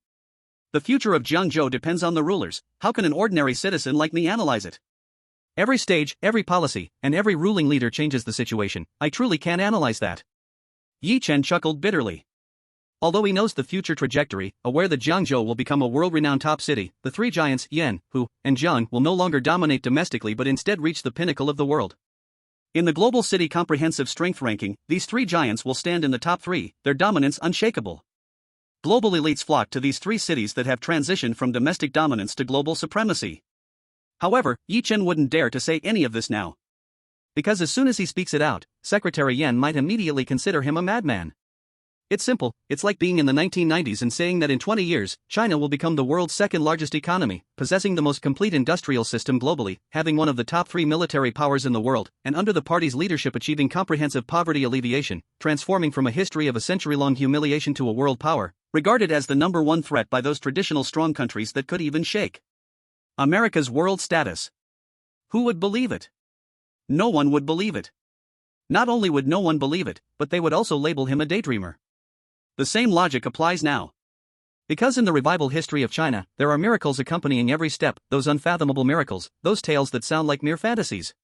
The future of Jiangzhou depends on the rulers. How can an ordinary citizen like me analyze it? Every stage, every policy, and every ruling leader changes the situation. I truly can't analyze that. Yi Chen chuckled bitterly. Although he knows the future trajectory, aware that Jiangzhou will become a world-renowned top city, the 3 giants, Yan, Hu, and Zhang, will no longer dominate domestically but instead reach the pinnacle of the world. In the Global City Comprehensive Strength Ranking, these 3 giants will stand in the top 3, their dominance unshakable. Global elites flock to these 3 cities that have transitioned from domestic dominance to global supremacy. However, Yi Chen wouldn't dare to say any of this now. Because as soon as he speaks it out, Secretary Yan might immediately consider him a madman. It's simple, it's like being in the 1990s and saying that in 20 years, China will become the world's 2nd largest economy, possessing the most complete industrial system globally, having one of the top 3 military powers in the world, and under the party's leadership achieving comprehensive poverty alleviation, transforming from a history of a century-long humiliation to a world power, Regarded as the #1 threat by those traditional strong countries that could even shake America's world status. Who would believe it? No one would believe it. Not only would no one believe it, but they would also label him a daydreamer. The same logic applies now. Because in the revival history of China, there are miracles accompanying every step, those unfathomable miracles, those tales that sound like mere fantasies.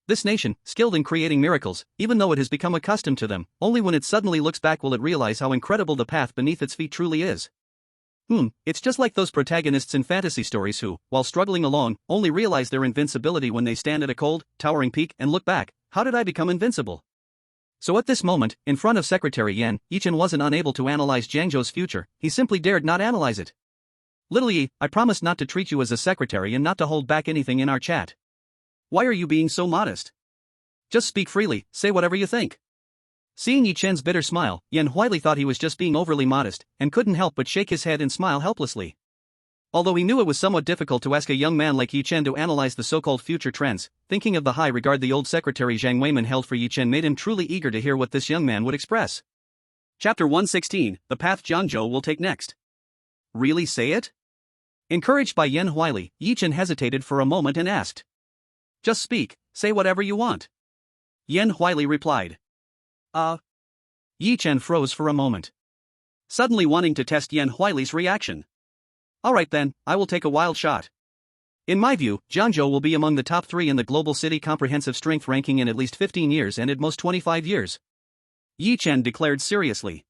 This nation, skilled in creating miracles, even though it has become accustomed to them, only when it suddenly looks back will it realize how incredible the path beneath its feet truly is. It's just like those protagonists in fantasy stories who, while struggling along, only realize their invincibility when they stand at a cold, towering peak and look back. How did I become invincible? So at this moment, in front of Secretary Yan, Yichen wasn't unable to analyze Jiang Zhou's future, he simply dared not analyze it. Little Yi, I promise not to treat you as a secretary and not to hold back anything in our chat. Why are you being so modest? Just speak freely, say whatever you think. Seeing Yi Chen's bitter smile, Yan Huili thought he was just being overly modest, and couldn't help but shake his head and smile helplessly. Although he knew it was somewhat difficult to ask a young man like Yi Chen to analyze the so-called future trends, thinking of the high regard the old secretary Zhang Weiman held for Yi Chen made him truly eager to hear what this young man would express. Chapter 116, The Path Jiang Zhou Will Take Next. Really say it? Encouraged by Yan Huili, Yi Chen hesitated for a moment and asked. Just speak, say whatever you want. Yan Huili replied. Yi Chen froze for a moment, suddenly wanting to test Yan Huili's reaction. Alright then, I will take a wild shot. In my view, Jiang Zhou will be among the top 3 in the global city comprehensive strength ranking in at least 15 years and at most 25 years. Yi Chen declared seriously.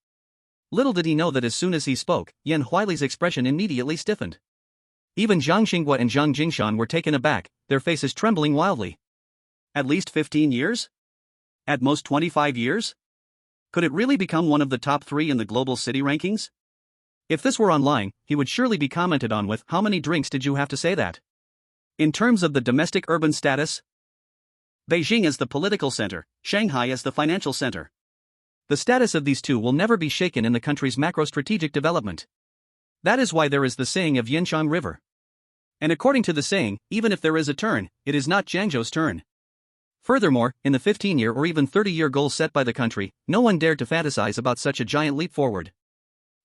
Little did he know that as soon as he spoke, Yan Huili's expression immediately stiffened. Even Zhang Xinghua and Zhang Jingshan were taken aback, their faces trembling wildly. At least 15 years? At most 25 years? Could it really become one of the top 3 in the global city rankings? If this were online, he would surely be commented on with, how many drinks did you have to say that? In terms of the domestic urban status, Beijing is the political center, Shanghai is the financial center. The status of these two will never be shaken in the country's macro-strategic development. That is why there is the saying of Yanshang River. And according to the saying, even if there is a turn, it is not Jiang Zhou's turn. Furthermore, in the 15-year or even 30-year goals set by the country, no one dared to fantasize about such a giant leap forward.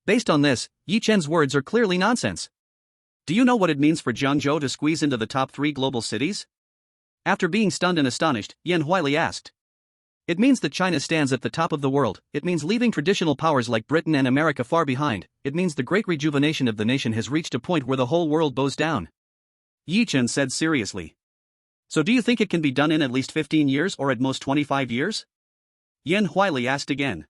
Based on this, Yi Chen's words are clearly nonsense. Do you know what it means for Jiang Zhou to squeeze into the top 3 global cities? After being stunned and astonished, Yan Huili asked. It means that China stands at the top of the world, it means leaving traditional powers like Britain and America far behind, it means the great rejuvenation of the nation has reached a point where the whole world bows down. Yi Chen said seriously. So do you think it can be done in at least 15 years or at most 25 years? Yan Huili asked again.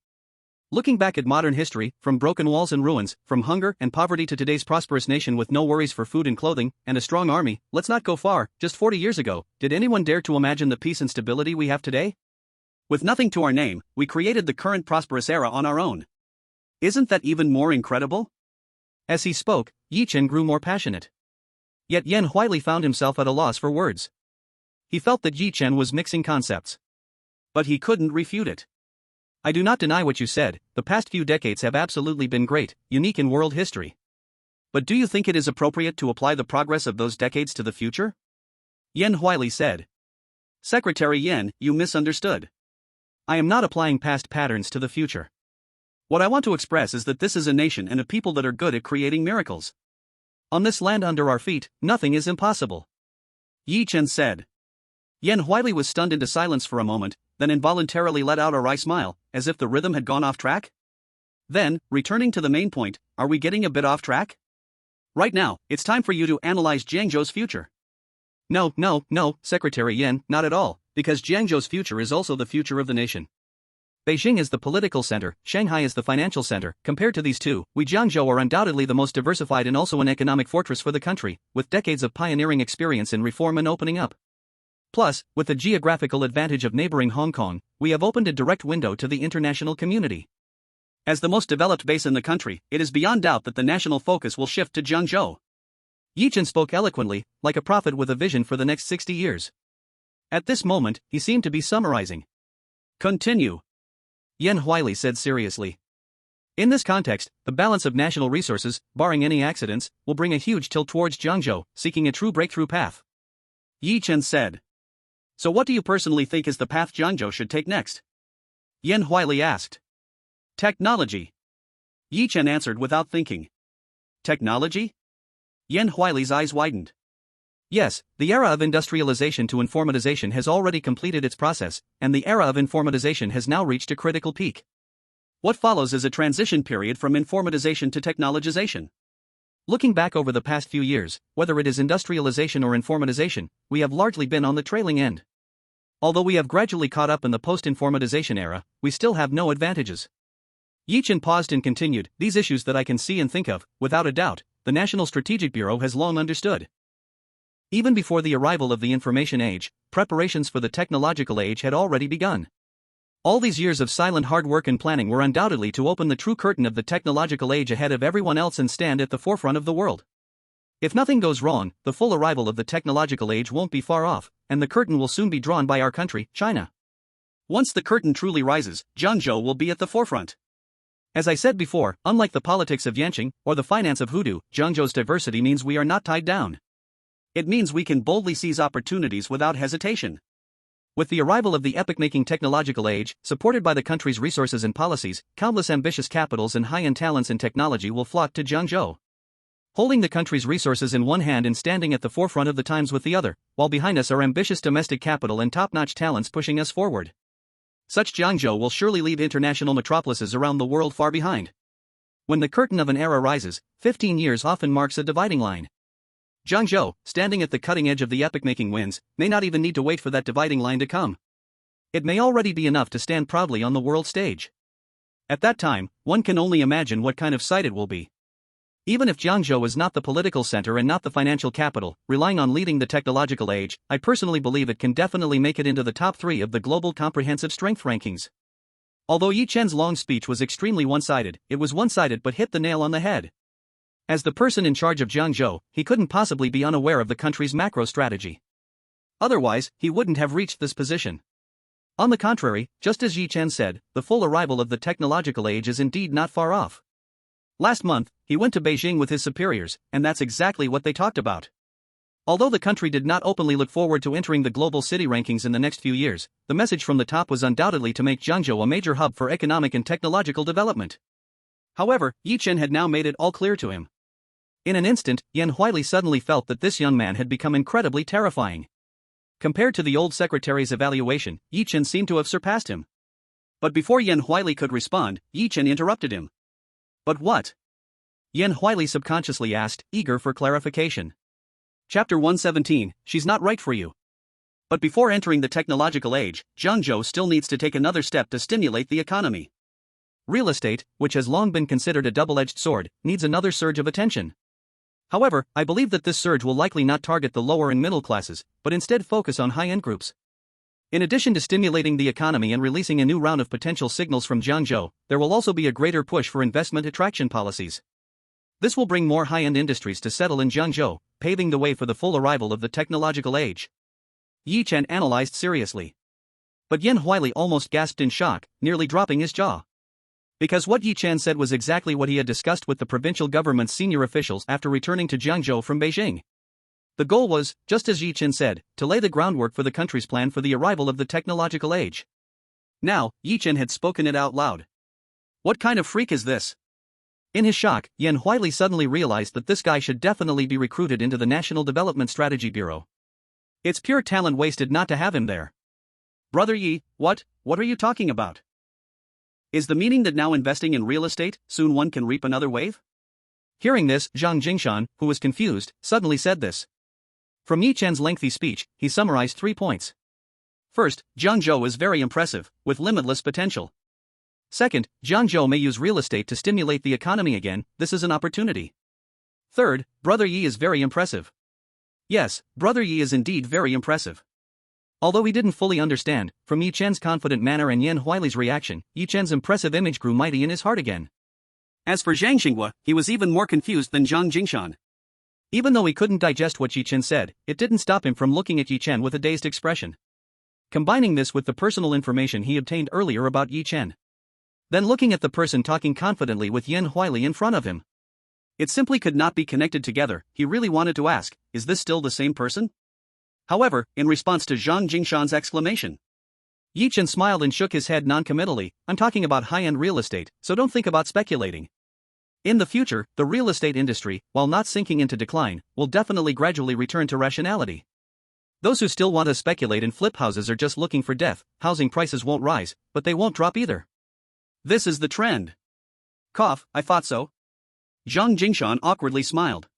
Looking back at modern history, from broken walls and ruins, from hunger and poverty to today's prosperous nation with no worries for food and clothing, and a strong army, let's not go far, just 40 years ago, did anyone dare to imagine the peace and stability we have today? With nothing to our name, we created the current prosperous era on our own. Isn't that even more incredible? As he spoke, Yi Chen grew more passionate. Yet Yan Huili found himself at a loss for words. He felt that Yi Chen was mixing concepts. But he couldn't refute it. I do not deny what you said, the past few decades have absolutely been great, unique in world history. But do you think it is appropriate to apply the progress of those decades to the future? Yan Huili said. Secretary Yan, you misunderstood. I am not applying past patterns to the future. What I want to express is that this is a nation and a people that are good at creating miracles. On this land under our feet, nothing is impossible. Yi Chen said. Yan Huili was stunned into silence for a moment, then involuntarily let out a wry smile, as if the rhythm had gone off track. Then, returning to the main point, are we getting a bit off track? Right now, it's time for you to analyze Jiang Zhou's future. No, Secretary Yan, not at all, because Jiang Zhou's future is also the future of the nation. Beijing is the political center, Shanghai is the financial center. Compared to these two, we Jiang Zhou are undoubtedly the most diversified and also an economic fortress for the country, with decades of pioneering experience in reform and opening up. Plus, with the geographical advantage of neighboring Hong Kong, we have opened a direct window to the international community. As the most developed base in the country, it is beyond doubt that the national focus will shift to Jiang Zhou. Yi Chen spoke eloquently, like a prophet with a vision for the next 60 years. At this moment, he seemed to be summarizing. Continue. Yan Huili said seriously. In this context, the balance of national resources, barring any accidents, will bring a huge tilt towards Jiang Zhou, seeking a true breakthrough path. Yi Chen said. So what do you personally think is the path Jiang Zhou should take next? Yan Huili asked. Technology. Yi Chen answered without thinking. Technology? Yan Huili's eyes widened. Yes, the era of industrialization to informatization has already completed its process, and the era of informatization has now reached a critical peak. What follows is a transition period from informatization to technologization. Looking back over the past few years, whether it is industrialization or informatization, we have largely been on the trailing end. Although we have gradually caught up in the post-informatization era, we still have no advantages. Yi Chen paused and continued, these issues that I can see and think of, without a doubt, the National Strategic Bureau has long understood. Even before the arrival of the information age, preparations for the technological age had already begun. All these years of silent hard work and planning were undoubtedly to open the true curtain of the technological age ahead of everyone else and stand at the forefront of the world. If nothing goes wrong, the full arrival of the technological age won't be far off, and the curtain will soon be drawn by our country, China. Once the curtain truly rises, Zhangzhou will be at the forefront. As I said before, unlike the politics of Yanqing or the finance of Hoodoo, Zhangzhou's diversity means we are not tied down. It means we can boldly seize opportunities without hesitation. With the arrival of the epoch-making technological age, supported by the country's resources and policies, countless ambitious capitals and high-end talents in technology will flock to Zhangzhou. Holding the country's resources in one hand and standing at the forefront of the times with the other, while behind us are ambitious domestic capital and top-notch talents pushing us forward. Such Zhangzhou will surely leave international metropolises around the world far behind. When the curtain of an era rises, 15 years often marks a dividing line. Zhangzhou, standing at the cutting edge of the epoch-making winds, may not even need to wait for that dividing line to come. It may already be enough to stand proudly on the world stage. At that time, one can only imagine what kind of sight it will be. Even if Zhangzhou is not the political center and not the financial capital, relying on leading the technological age, I personally believe it can definitely make it into the top 3 of the global comprehensive strength rankings. Although Yi Chen's long speech was extremely one-sided, it was one-sided but hit the nail on the head. As the person in charge of Zhangzhou, he couldn't possibly be unaware of the country's macro strategy. Otherwise, he wouldn't have reached this position. On the contrary, just as Yi Chen said, the full arrival of the technological age is indeed not far off. Last month, he went to Beijing with his superiors, and that's exactly what they talked about. Although the country did not openly look forward to entering the global city rankings in the next few years, the message from the top was undoubtedly to make Zhangzhou a major hub for economic and technological development. However, Yi Chen had now made it all clear to him. In an instant, Yan Huili suddenly felt that this young man had become incredibly terrifying. Compared to the old secretary's evaluation, Yi Chen seemed to have surpassed him. But before Yan Huili could respond, Yi Chen interrupted him. But what? Yan Huili subconsciously asked, eager for clarification. Chapter 117, She's Not Right for You. But before entering the technological age, Zhangzhou still needs to take another step to stimulate the economy. Real estate, which has long been considered a double-edged sword, needs another surge of attention. However, I believe that this surge will likely not target the lower and middle classes, but instead focus on high-end groups. In addition to stimulating the economy and releasing a new round of potential signals from Zhangzhou, there will also be a greater push for investment attraction policies. This will bring more high-end industries to settle in Zhangzhou, paving the way for the full arrival of the technological age. Yi Chen analyzed seriously. But Yan Huili almost gasped in shock, nearly dropping his jaw. Because what Yi Chen said was exactly what he had discussed with the provincial government's senior officials after returning to Zhangzhou from Beijing. The goal was, just as Yi Chen said, to lay the groundwork for the country's plan for the arrival of the technological age. Now, Yi Chen had spoken it out loud. What kind of freak is this? In his shock, Yan Huili suddenly realized that this guy should definitely be recruited into the National Development Strategy Bureau. It's pure talent wasted not to have him there. Brother Yi, what are you talking about? Is the meaning that now investing in real estate, soon one can reap another wave? Hearing this, Zhang Jingshan, who was confused, suddenly said this. From Yi Chen's lengthy speech, he summarized 3 points. First, Zhangzhou is very impressive, with limitless potential. Second, Zhangzhou may use real estate to stimulate the economy again, this is an opportunity. Third, Brother Yi is very impressive. Yes, Brother Yi is indeed very impressive. Although he didn't fully understand, from Yi Chen's confident manner and Yan Huili's reaction, Yi Chen's impressive image grew mighty in his heart again. As for Zhang Xinghua, he was even more confused than Zhang Jingshan. Even though he couldn't digest what Yi Chen said, it didn't stop him from looking at Yi Chen with a dazed expression. Combining this with the personal information he obtained earlier about Yi Chen. Then looking at the person talking confidently with Yan Huili in front of him. It simply could not be connected together. He really wanted to ask, is this still the same person? However, in response to Zhang Jingshan's exclamation, Yi Chen smiled and shook his head non-committally. I'm talking about high-end real estate, so don't think about speculating. In the future, the real estate industry, while not sinking into decline, will definitely gradually return to rationality. Those who still want to speculate and flip houses are just looking for death. Housing prices won't rise, but they won't drop either. This is the trend. Cough, I thought so. Zhang Jingshan awkwardly smiled.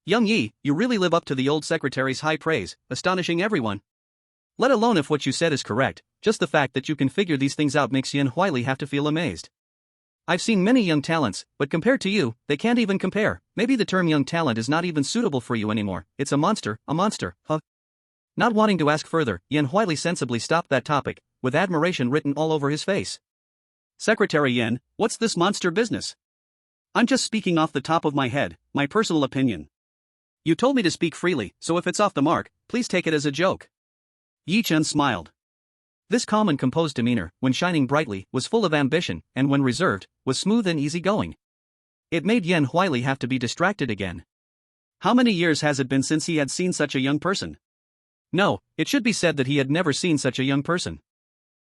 Young Yi, you really live up to the old secretary's high praise, astonishing everyone. Let alone if what you said is correct, just the fact that you can figure these things out makes Yan Huili have to feel amazed. I've seen many young talents, but compared to you, they can't even compare. Maybe the term young talent is not even suitable for you anymore. It's a monster, huh? Not wanting to ask further, Yan Huili sensibly stopped that topic, with admiration written all over his face. Secretary Yan, what's this monster business? I'm just speaking off the top of my head, my personal opinion. You told me to speak freely, so if it's off the mark, please take it as a joke. Yi Chen smiled. This calm and composed demeanor, when shining brightly, was full of ambition, and when reserved, was smooth and easygoing. It made Yan Huili have to be distracted again. How many years has it been since he had seen such a young person? No, it should be said that he had never seen such a young person.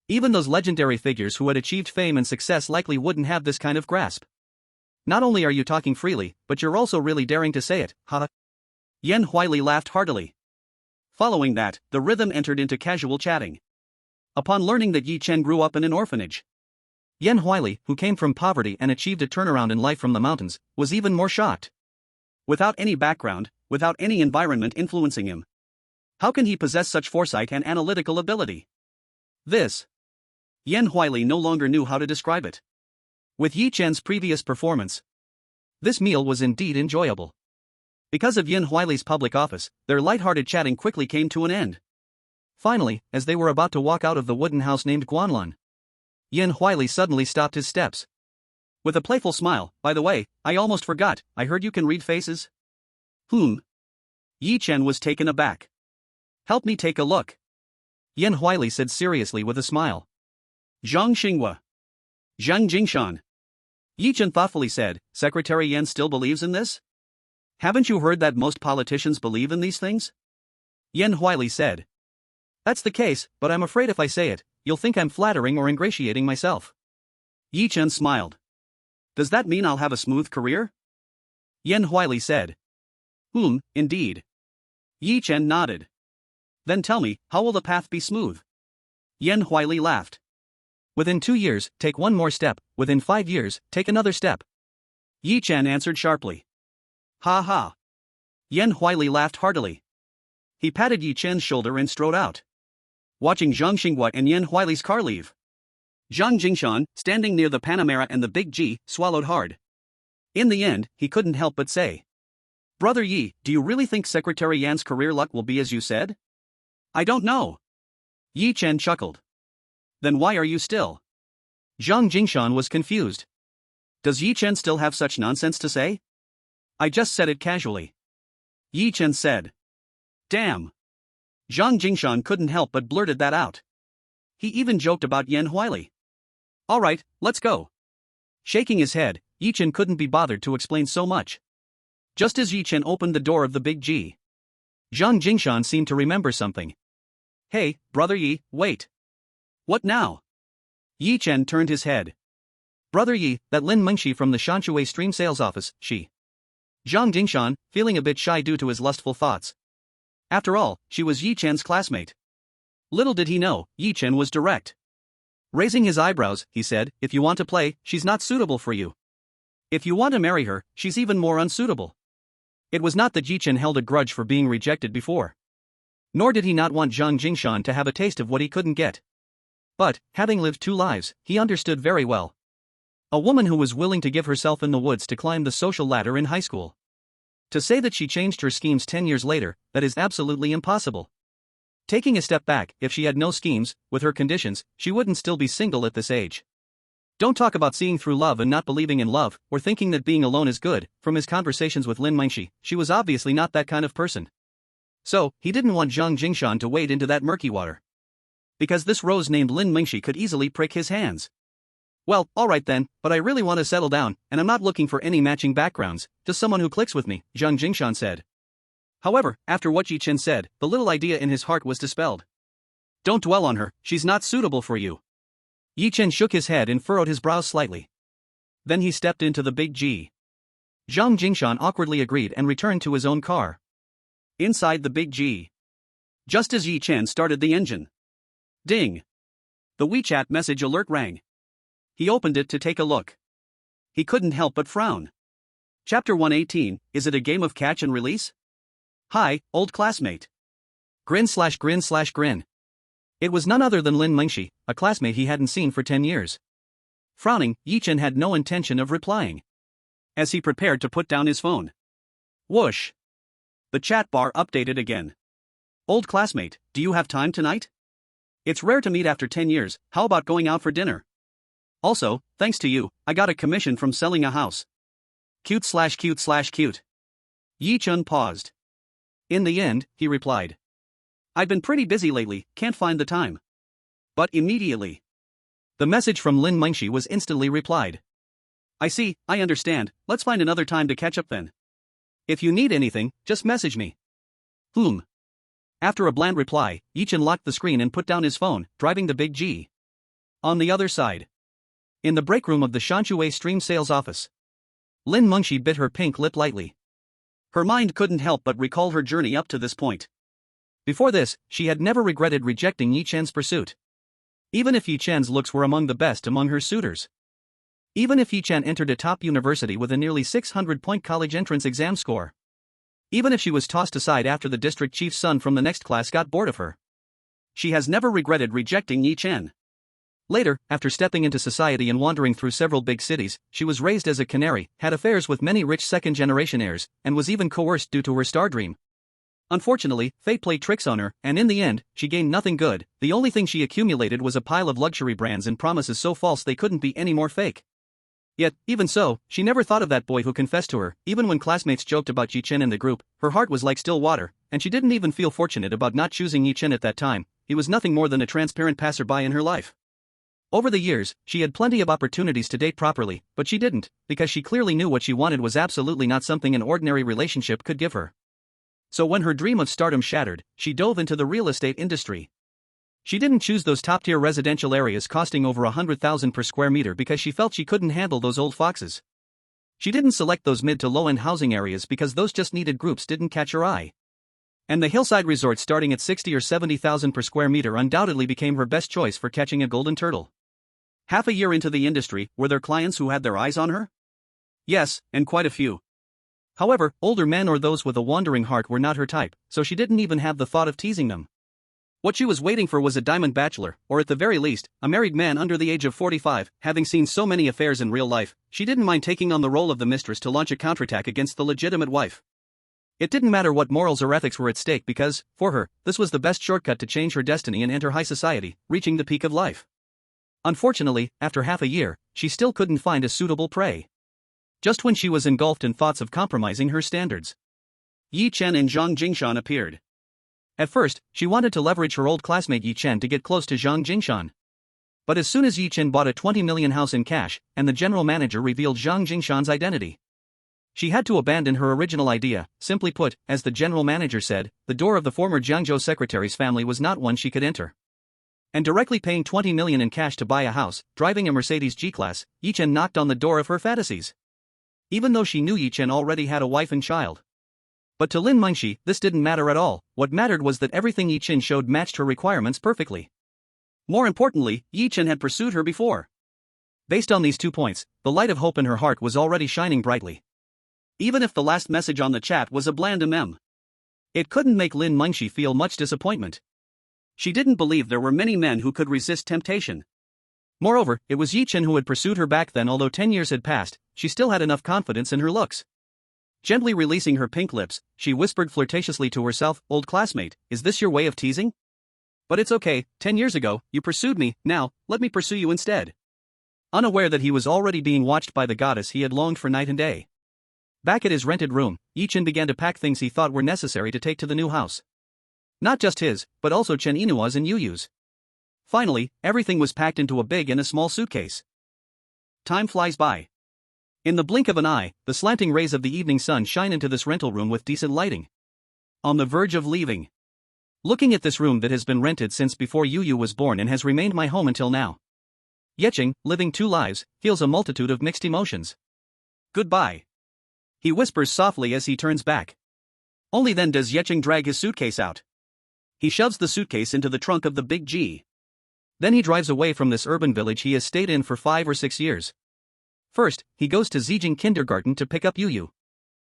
Even those legendary figures who had achieved fame and success likely wouldn't have this kind of grasp. Not only are you talking freely, but you're also really daring to say it, huh? Yan Huili laughed heartily. Following that, the rhythm entered into casual chatting. Upon learning that Yi Chen grew up in an orphanage, Yan Huili, who came from poverty and achieved a turnaround in life from the mountains, was even more shocked. Without any background, without any environment influencing him, how can he possess such foresight and analytical ability? This. Yan Huili no longer knew how to describe it. With Yi Chen's previous performance, this meal was indeed enjoyable. Because of Yan Huili's public office, their light-hearted chatting quickly came to an end. Finally, as they were about to walk out of the wooden house named Guanlan, Yan Huili suddenly stopped his steps. With a playful smile, by the way, I almost forgot, I heard you can read faces? Yi Chen was taken aback. Help me take a look. Yan Huili said seriously with a smile. Zhang Xinghua. Zhang Jingshan. Yi Chen thoughtfully said, Secretary Yan still believes in this? Haven't you heard that most politicians believe in these things? Yan Huili said. That's the case, but I'm afraid if I say it, you'll think I'm flattering or ingratiating myself. Yi Chen smiled. Does that mean I'll have a smooth career? Yan Huili said. Indeed. Yi Chen nodded. Then tell me, how will the path be smooth? Yan Huili laughed. Within 2 years, take one more step, within 5 years, take another step. Yi Chen answered sharply. Ha ha. Yan Huili laughed heartily. He patted Yi Chen's shoulder and strode out, watching Zhang Xinghua and Yan Huili's car leave. Zhang Jingshan, standing near the Panamera and the Big G, swallowed hard. In the end, he couldn't help but say, Brother Yi, do you really think Secretary Yan's career luck will be as you said? I don't know. Yi Chen chuckled. Then why are you still? Zhang Jingshan was confused. Does Yi Chen still have such nonsense to say? I just said it casually. Yi Chen said. Damn. Zhang Jingshan couldn't help but blurted that out. He even joked about Yan Huili. Alright, let's go. Shaking his head, Yi Chen couldn't be bothered to explain so much. Just as Yi Chen opened the door of the Big G, Zhang Jingshan seemed to remember something. Hey, Brother Yi, wait. What now? Yi Chen turned his head. Brother Yi, that Lin Mengshi from the Shanshui stream sales office, she. Zhang Jingshan, feeling a bit shy due to his lustful thoughts. After all, she was Yi Chen's classmate. Little did he know, Yi Chen was direct. Raising his eyebrows, he said, if you want to play, she's not suitable for you. If you want to marry her, she's even more unsuitable. It was not that Yi Chen held a grudge for being rejected before. Nor did he not want Zhang Jingshan to have a taste of what he couldn't get. But, having lived 2 lives, he understood very well. A woman who was willing to give herself in the woods to climb the social ladder in high school. To say that she changed her schemes 10 years later, that is absolutely impossible. Taking a step back, if she had no schemes, with her conditions, she wouldn't still be single at this age. Don't talk about seeing through love and not believing in love, or thinking that being alone is good. From his conversations with Lin Mengshi, she was obviously not that kind of person. So, he didn't want Zhang Jingshan to wade into that murky water. Because this rose named Lin Mengshi could easily prick his hands. Well, alright then, but I really want to settle down, and I'm not looking for any matching backgrounds, just someone who clicks with me, Zhang Jingshan said. However, after what Yi Chen said, the little idea in his heart was dispelled. Don't dwell on her, she's not suitable for you. Yi Chen shook his head and furrowed his brows slightly. Then he stepped into the Big G. Zhang Jingshan awkwardly agreed and returned to his own car. Inside the Big G. Just as Yi Chen started the engine. Ding! The WeChat message alert rang. He opened it to take a look. He couldn't help but frown. Chapter 118, is it a game of catch and release? Hi, old classmate. Grin/grin/grin. It was none other than Lin Mengshi, a classmate he hadn't seen for 10 years. Frowning, Yi Chen had no intention of replying. As he prepared to put down his phone. Whoosh! The chat bar updated again. Old classmate, do you have time tonight? It's rare to meet after 10 years, how about going out for dinner? Also, thanks to you, I got a commission from selling a house. Cute/cute/cute. Yi Chen paused. In the end, he replied. I've been pretty busy lately, can't find the time. But immediately. The message from Lin Mengshi was instantly replied. I see, I understand, let's find another time to catch up then. If you need anything, just message me. After a bland reply, Yi Chen locked the screen and put down his phone, driving the Big G. On the other side. In the break room of the Shanshui Stream Sales office. Lin Mengshi bit her pink lip lightly. Her mind couldn't help but recall her journey up to this point. Before this, she had never regretted rejecting Yi Chen's pursuit. Even if Yi Chen's looks were among the best among her suitors. Even if Yi Chen entered a top university with a nearly 600-point college entrance exam score. Even if she was tossed aside after the district chief's son from the next class got bored of her. She has never regretted rejecting Yi Chen. Later, after stepping into society and wandering through several big cities, she was raised as a canary, had affairs with many rich second-generation heirs, and was even coerced due to her star dream. Unfortunately, fate played tricks on her, and in the end, she gained nothing good. The only thing she accumulated was a pile of luxury brands and promises so false they couldn't be any more fake. Yet, even so, she never thought of that boy who confessed to her. Even when classmates joked about Yi Chen in the group, her heart was like still water, and she didn't even feel fortunate about not choosing Yi Chen at that time. He was nothing more than a transparent passerby in her life. Over the years, she had plenty of opportunities to date properly, but she didn't, because she clearly knew what she wanted was absolutely not something an ordinary relationship could give her. So when her dream of stardom shattered, she dove into the real estate industry. She didn't choose those top-tier residential areas costing over 100,000 per square meter because she felt she couldn't handle those old foxes. She didn't select those mid to low-end housing areas because those just-needed groups didn't catch her eye. And the hillside resorts starting at 60 or 70,000 per square meter undoubtedly became her best choice for catching a golden turtle. Half a year into the industry, were there clients who had their eyes on her? Yes, and quite a few. However, older men or those with a wandering heart were not her type, so she didn't even have the thought of teasing them. What she was waiting for was a diamond bachelor, or at the very least, a married man under the age of 45. Having seen so many affairs in real life, she didn't mind taking on the role of the mistress to launch a counterattack against the legitimate wife. It didn't matter what morals or ethics were at stake because, for her, this was the best shortcut to change her destiny and enter high society, reaching the peak of life. Unfortunately, after half a year, she still couldn't find a suitable prey. Just when she was engulfed in thoughts of compromising her standards, Yi Chen and Zhang Jingshan appeared. At first, she wanted to leverage her old classmate Yi Chen to get close to Zhang Jingshan. But as soon as Yi Chen bought a 20 million house in cash, and the general manager revealed Zhang Jingshan's identity, she had to abandon her original idea. Simply put, as the general manager said, the door of the former Jiangzhou secretary's family was not one she could enter. And directly paying 20 million in cash to buy a house, driving a Mercedes G-Class, Yi Chen knocked on the door of her fantasies. Even though she knew Yi Chen already had a wife and child. But to Lin Mengshi, this didn't matter at all. What mattered was that everything Yi Chen showed matched her requirements perfectly. More importantly, Yi Chen had pursued her before. Based on these 2 points, the light of hope in her heart was already shining brightly. Even if the last message on the chat was a bland it couldn't make Lin Mengshi feel much disappointment. She didn't believe there were many men who could resist temptation. Moreover, it was Yi Chen who had pursued her back then. Although 10 years had passed, she still had enough confidence in her looks. Gently releasing her pink lips, she whispered flirtatiously to herself, "Old classmate, is this your way of teasing? But it's okay, 10 years ago, you pursued me, now, let me pursue you instead." Unaware that he was already being watched by the goddess he had longed for night and day. Back at his rented room, Yi Chen began to pack things he thought were necessary to take to the new house. Not just his, but also Chen Inua's and Yuyu's. Finally, everything was packed into a big and a small suitcase. Time flies by. In the blink of an eye, the slanting rays of the evening sun shine into this rental room with decent lighting. On the verge of leaving. Looking at this room that has been rented since before Yuyu was born and has remained my home until now. Yecheng, living 2 lives, feels a multitude of mixed emotions. Goodbye. he whispers softly as he turns back. Only then does Yecheng drag his suitcase out. He shoves the suitcase into the trunk of the big G. Then he drives away from this urban village he has stayed in for 5 or 6 years. First, he goes to Zijing Kindergarten to pick up Yu.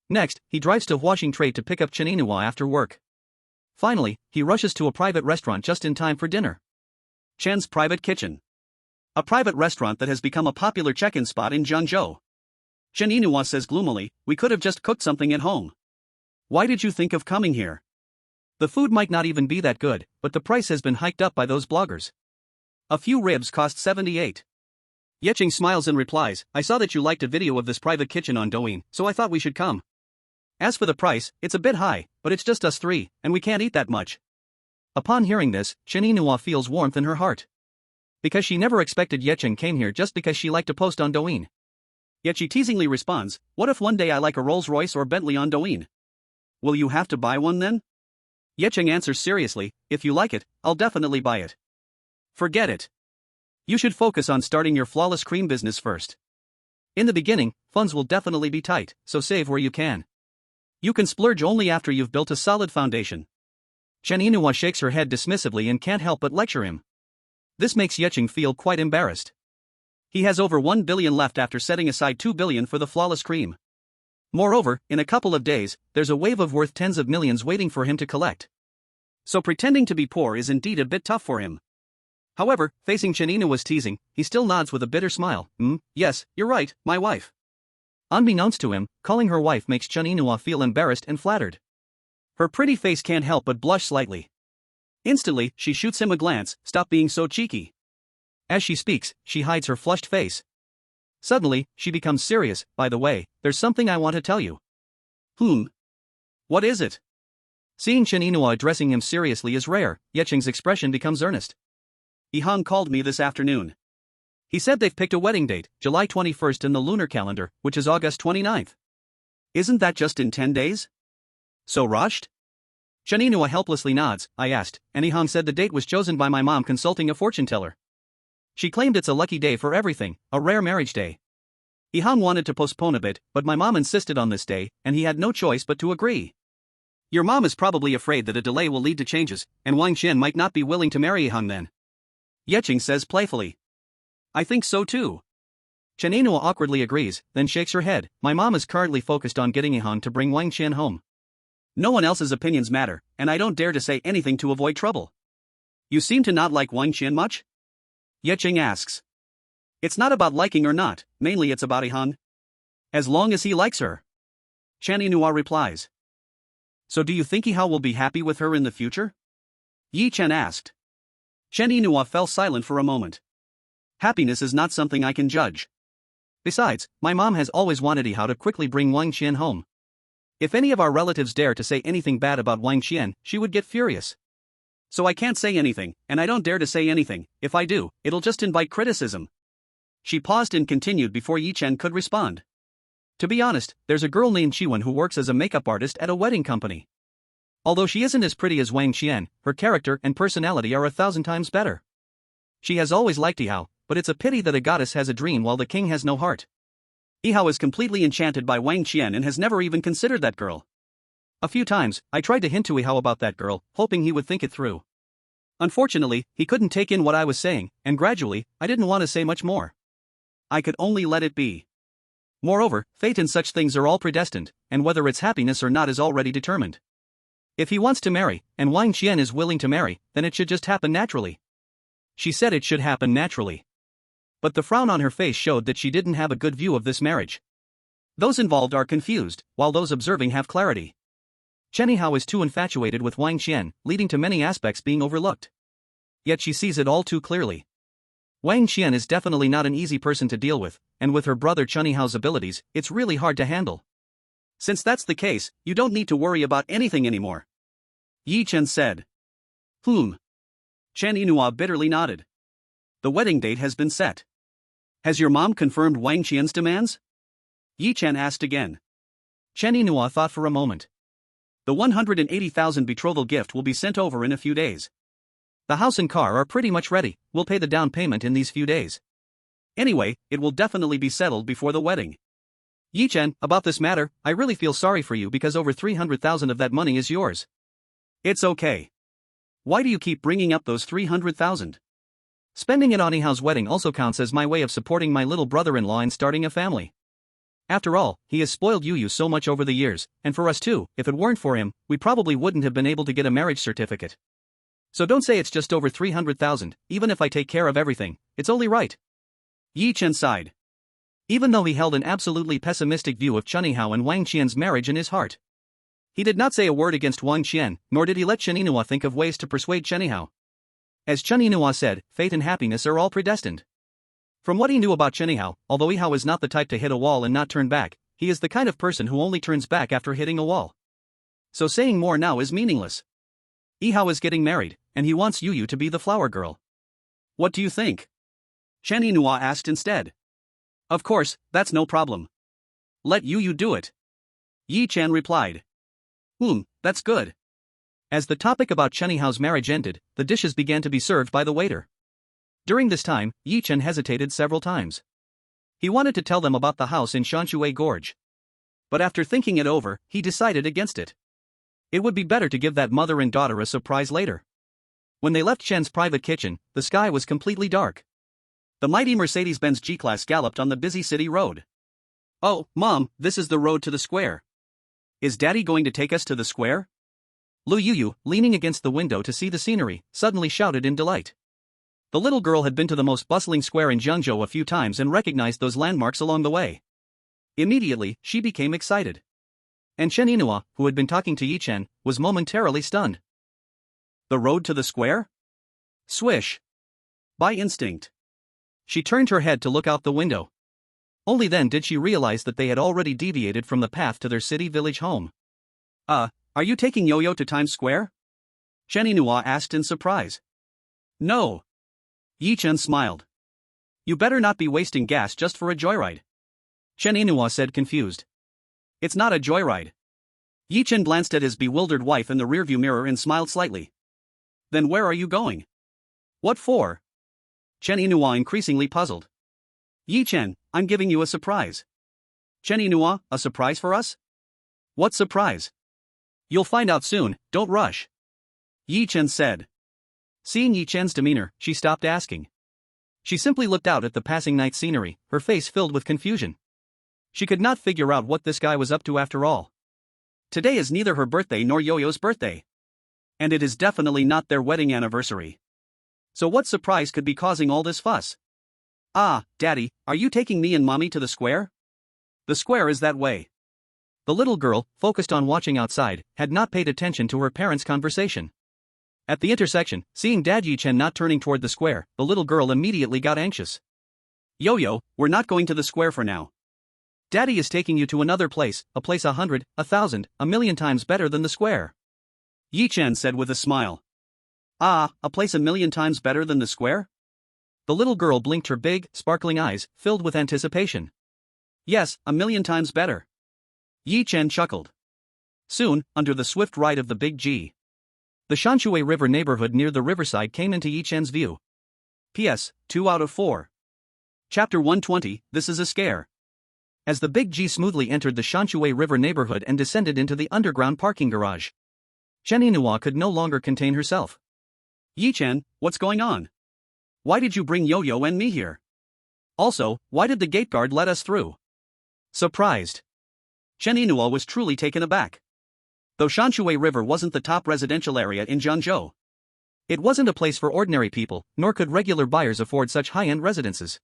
Next, he drives to Huaxing Trade to pick up Chen Yinhua after work. Finally, he rushes to a private restaurant just in time for dinner. Chen's Private Kitchen. A private restaurant that has become a popular check-in spot in Zhengzhou. Chen Yinhua says gloomily, "We could have just cooked something at home. Why did you think of coming here? The food might not even be that good, but the price has been hiked up by those bloggers. A few ribs cost 78. Yecheng smiles and replies, "I saw that you liked a video of this private kitchen on Douyin, so I thought we should come. As for the price, it's a bit high, but it's just us 3, and we can't eat that much." Upon hearing this, Chen Yinhua feels warmth in her heart. Because she never expected Yecheng came here just because she liked to post on Douyin. Yet she teasingly responds, "What if one day I like a Rolls Royce or Bentley on Douyin? Will you have to buy one then?" Yecheng answers seriously, "If you like it, I'll definitely buy it. Forget it. You should focus on starting your flawless cream business first. In the beginning, funds will definitely be tight, so save where you can. You can splurge only after you've built a solid foundation." Chen Yinhua shakes her head dismissively and can't help but lecture him. This makes Yecheng feel quite embarrassed. He has over 1 billion left after setting aside 2 billion for the flawless cream. Moreover, in a couple of days, there's a wave of worth tens of millions waiting for him to collect. So pretending to be poor is indeed a bit tough for him. However, facing Chen Yinua's teasing, he still nods with a bitter smile. Yes, you're right, my wife." Unbeknownst to him, calling her wife makes Chen Yinhua feel embarrassed and flattered. Her pretty face can't help but blush slightly. Instantly, she shoots him a glance, "Stop being so cheeky." As she speaks, she hides her flushed face. Suddenly, she becomes serious. "By the way, there's something I want to tell you." What is it?" Seeing Chen Yinhua addressing him seriously is rare, Yecheng's expression becomes earnest. "Yihan called me this afternoon. He said they've picked a wedding date, July 21st in the lunar calendar, which is August 29th. Isn't that just in 10 days? So rushed?" Chen Yinhua helplessly nods. "I asked, and Yihan said the date was chosen by my mom consulting a fortune teller. She claimed it's a lucky day for everything, a rare marriage day. Yihan wanted to postpone a bit, but my mom insisted on this day, and he had no choice but to agree. Your mom is probably afraid that a delay will lead to changes, and Wang Qian might not be willing to marry Yihan then." Yecheng says playfully. "I think so too." Chen Yinhua awkwardly agrees, then shakes her head. "My mom is currently focused on getting Yihan to bring Wang Qian home. No one else's opinions matter, and I don't dare to say anything to avoid trouble." "You seem to not like Wang Qian much?" Yecheng asks. "It's not about liking or not, mainly it's about Yihan. As long as he likes her." Chen Yinhua replies. "So do you think Yihan will be happy with her in the future?" Yi Chen asked. Chen Yinhua fell silent for a moment. "Happiness is not something I can judge. Besides, my mom has always wanted Yihan to quickly bring Wang Qian home. If any of our relatives dare to say anything bad about Wang Qian, she would get furious. So I can't say anything, and I don't dare to say anything. If I do, it'll just invite criticism." She paused and continued before Yi Chen could respond. "To be honest, there's a girl named Chiwen who works as a makeup artist at a wedding company. Although she isn't as pretty as Wang Qian, her character and personality are 1,000 times better. She has always liked Yihao, but it's a pity that a goddess has a dream while the king has no heart. Yihao is completely enchanted by Wang Qian and has never even considered that girl. A few times, I tried to hint to Yihao about that girl, hoping he would think it through. Unfortunately, he couldn't take in what I was saying, and gradually, I didn't want to say much more. I could only let it be. Moreover, fate and such things are all predestined, and whether it's happiness or not is already determined. If he wants to marry, and Wang Qian is willing to marry, then it should just happen naturally." She said it should happen naturally. But the frown on her face showed that she didn't have a good view of this marriage. Those involved are confused, while those observing have clarity. Chen Yihao is too infatuated with Wang Qian, leading to many aspects being overlooked. Yet she sees it all too clearly. Wang Qian is definitely not an easy person to deal with, and with her brother Chen Yihao's abilities, it's really hard to handle. "Since that's the case, you don't need to worry about anything anymore," Yi Chen said. Chen Yinhua bitterly nodded. "The wedding date has been set. Has your mom confirmed Wang Qian's demands?" Yi Chen asked again. Chen Yinhua thought for a moment. "The 180,000 betrothal gift will be sent over in a few days. The house and car are pretty much ready, we'll pay the down payment in these few days. Anyway, it will definitely be settled before the wedding." Yi-chen, about this matter, I really feel sorry for you because over 300,000 of that money is yours. It's okay. Why do you keep bringing up those 300,000? Spending it on Ihao's wedding also counts as my way of supporting my little brother-in-law and starting a family. After all, he has spoiled Yu so much over the years, and for us too. If it weren't for him, we probably wouldn't have been able to get a marriage certificate. So don't say it's just over 300,000, even if I take care of everything, it's only right. Yi-chen sighed. Even though he held an absolutely pessimistic view of Chen Yihao and Wang Qian's marriage in his heart, he did not say a word against Wang Qian, nor did he let Chen Yihao think of ways to persuade Chen Yihao. As Chen Yihao said, fate and happiness are all predestined. From what he knew about Chen Yihao, although Yihao is not the type to hit a wall and not turn back, he is the kind of person who only turns back after hitting a wall. So saying more now is meaningless. Yihao is getting married, and he wants Yu to be the flower girl. What do you think? Chen Yihao asked instead. Of course, that's no problem. Let Yu do it. Yi-chen replied. That's good. As the topic about Chen Yihao's marriage ended, the dishes began to be served by the waiter. During this time, Yi-chen hesitated several times. He wanted to tell them about the house in Shanshui Gorge. But after thinking it over, he decided against it. It would be better to give that mother and daughter a surprise later. When they left Chen's private kitchen, the sky was completely dark. The mighty Mercedes-Benz G-Class galloped on the busy city road. Oh, Mom, this is the road to the square. Is Daddy going to take us to the square? Lu Yu, leaning against the window to see the scenery, suddenly shouted in delight. The little girl had been to the most bustling square in Jiangzhou a few times and recognized those landmarks along the way. Immediately, she became excited. And Chen Yihao, who had been talking to Yi-chen, was momentarily stunned. The road to the square? Swish. By instinct, she turned her head to look out the window. Only then did she realize that they had already deviated from the path to their city-village home. Are you taking Yo-Yo to Times Square? Chen Yihao asked in surprise. No. Yi-chen smiled. You better not be wasting gas just for a joyride. Chen Yihao said confused. It's not a joyride. Yi-chen glanced at his bewildered wife in the rearview mirror and smiled slightly. Then where are you going? What for? Chen Yihao increasingly puzzled. Yi-chen, I'm giving you a surprise. Chen Yihao, a surprise for us? What surprise? You'll find out soon, don't rush. Yi-chen said. Seeing Yi-chen's demeanor, she stopped asking. She simply looked out at the passing night scenery, her face filled with confusion. She could not figure out what this guy was up to after all. Today is neither her birthday nor Yo-Yo's birthday. And it is definitely not their wedding anniversary. So what surprise could be causing all this fuss? Daddy, are you taking me and Mommy to the square? The square is that way. The little girl, focused on watching outside, had not paid attention to her parents' conversation. At the intersection, seeing Dad Yi-chen not turning toward the square, the little girl immediately got anxious. Yo-Yo, we're not going to the square for now. Daddy is taking you to another place, a place 100, 1,000, 1,000,000 times better than the square. Yi-chen said with a smile. A place 1,000,000 times better than the square? The little girl blinked her big, sparkling eyes, filled with anticipation. Yes, 1,000,000 times better. Yi-chen chuckled. Soon, under the swift ride of the Big G, the Shanshui River neighborhood near the riverside came into Yi-chen's view. P.S. 2 out of 4. Chapter 120, This is a Scare. As the Big G smoothly entered the Shanshui River neighborhood and descended into the underground parking garage, Chen Yihao could no longer contain herself. Yi-chen, what's going on? Why did you bring Yo-Yo and me here? Also, why did the gate guard let us through? Surprised. Chen Yihao was truly taken aback. Though Shanshui River wasn't the top residential area in Jiangzhou, it wasn't a place for ordinary people, nor could regular buyers afford such high-end residences.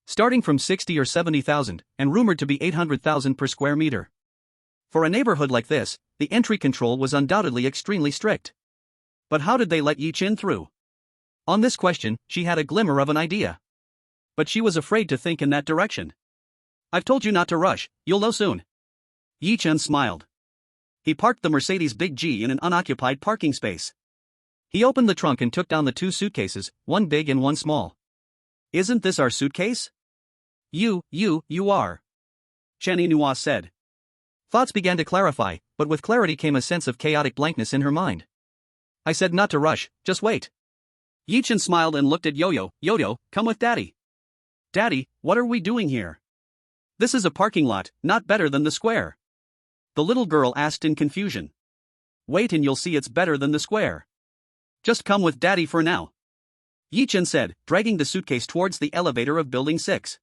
Starting from 60 or 70,000, and rumored to be 800,000 per square meter. For a neighborhood like this, the entry control was undoubtedly extremely strict. But how did they let Yi-chen through? On this question, she had a glimmer of an idea. But she was afraid to think in that direction. I've told you not to rush, you'll know soon. Yi-chen smiled. He parked the Mercedes Big G in an unoccupied parking space. He opened the trunk and took down the 2 suitcases, one big and one small. Isn't this our suitcase? You are. Chen Yihao said. Thoughts began to clarify, but with clarity came a sense of chaotic blankness in her mind. I said not to rush, just wait. Yi-chen smiled and looked at Yo-Yo. Yo-Yo, come with Daddy. Daddy, what are we doing here? This is a parking lot, not better than the square. The little girl asked in confusion. Wait and you'll see it's better than the square. Just come with daddy for now. Yi-Chen said, dragging the suitcase towards the elevator of Building 6.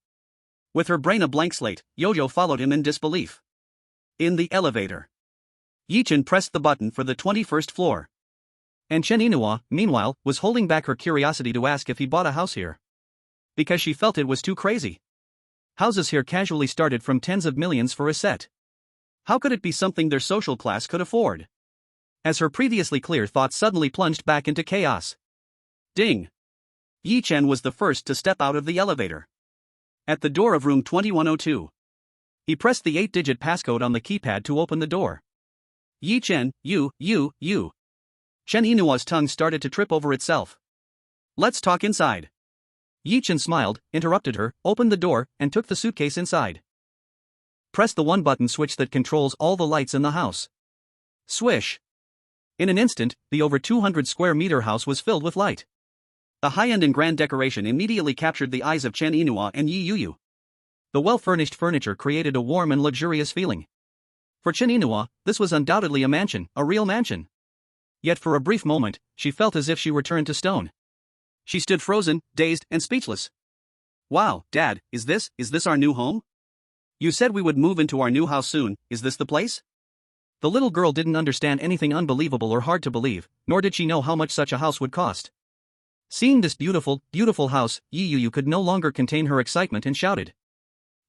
With her brain a blank slate, Yo-Yo followed him in disbelief. In the elevator, Yi-Chen pressed the button for the 21st floor. And Chen Inouye, meanwhile, was holding back her curiosity to ask if he bought a house here. Because she felt it was too crazy. Houses here casually started from tens of millions for a set. How could it be something their social class could afford? As her previously clear thoughts suddenly plunged back into chaos. Ding! Yi-Chen was the first to step out of the elevator. At the door of room 2102. He pressed the 8-digit passcode on the keypad to open the door. Yi-Chen, you. Chen Inouye's tongue started to trip over itself. Let's talk inside. Yi-Chen smiled, interrupted her, opened the door, and took the suitcase inside. Press the one-button switch that controls all the lights in the house. Swish. In an instant, the over 200 square meter house was filled with light. The high-end and grand decoration immediately captured the eyes of Chen Inouye and Yi Yuyu. The well-furnished furniture created a warm and luxurious feeling. For Chen Inouye, this was undoubtedly a mansion, a real mansion. Yet for a brief moment, she felt as if she were turned to stone. She stood frozen, dazed, and speechless. Wow, Dad, is this our new home? You said we would move into our new house soon, is this the place? The little girl didn't understand anything unbelievable or hard to believe, nor did she know how much such a house would cost. Seeing this beautiful house, Yi Yuyu could no longer contain her excitement and shouted.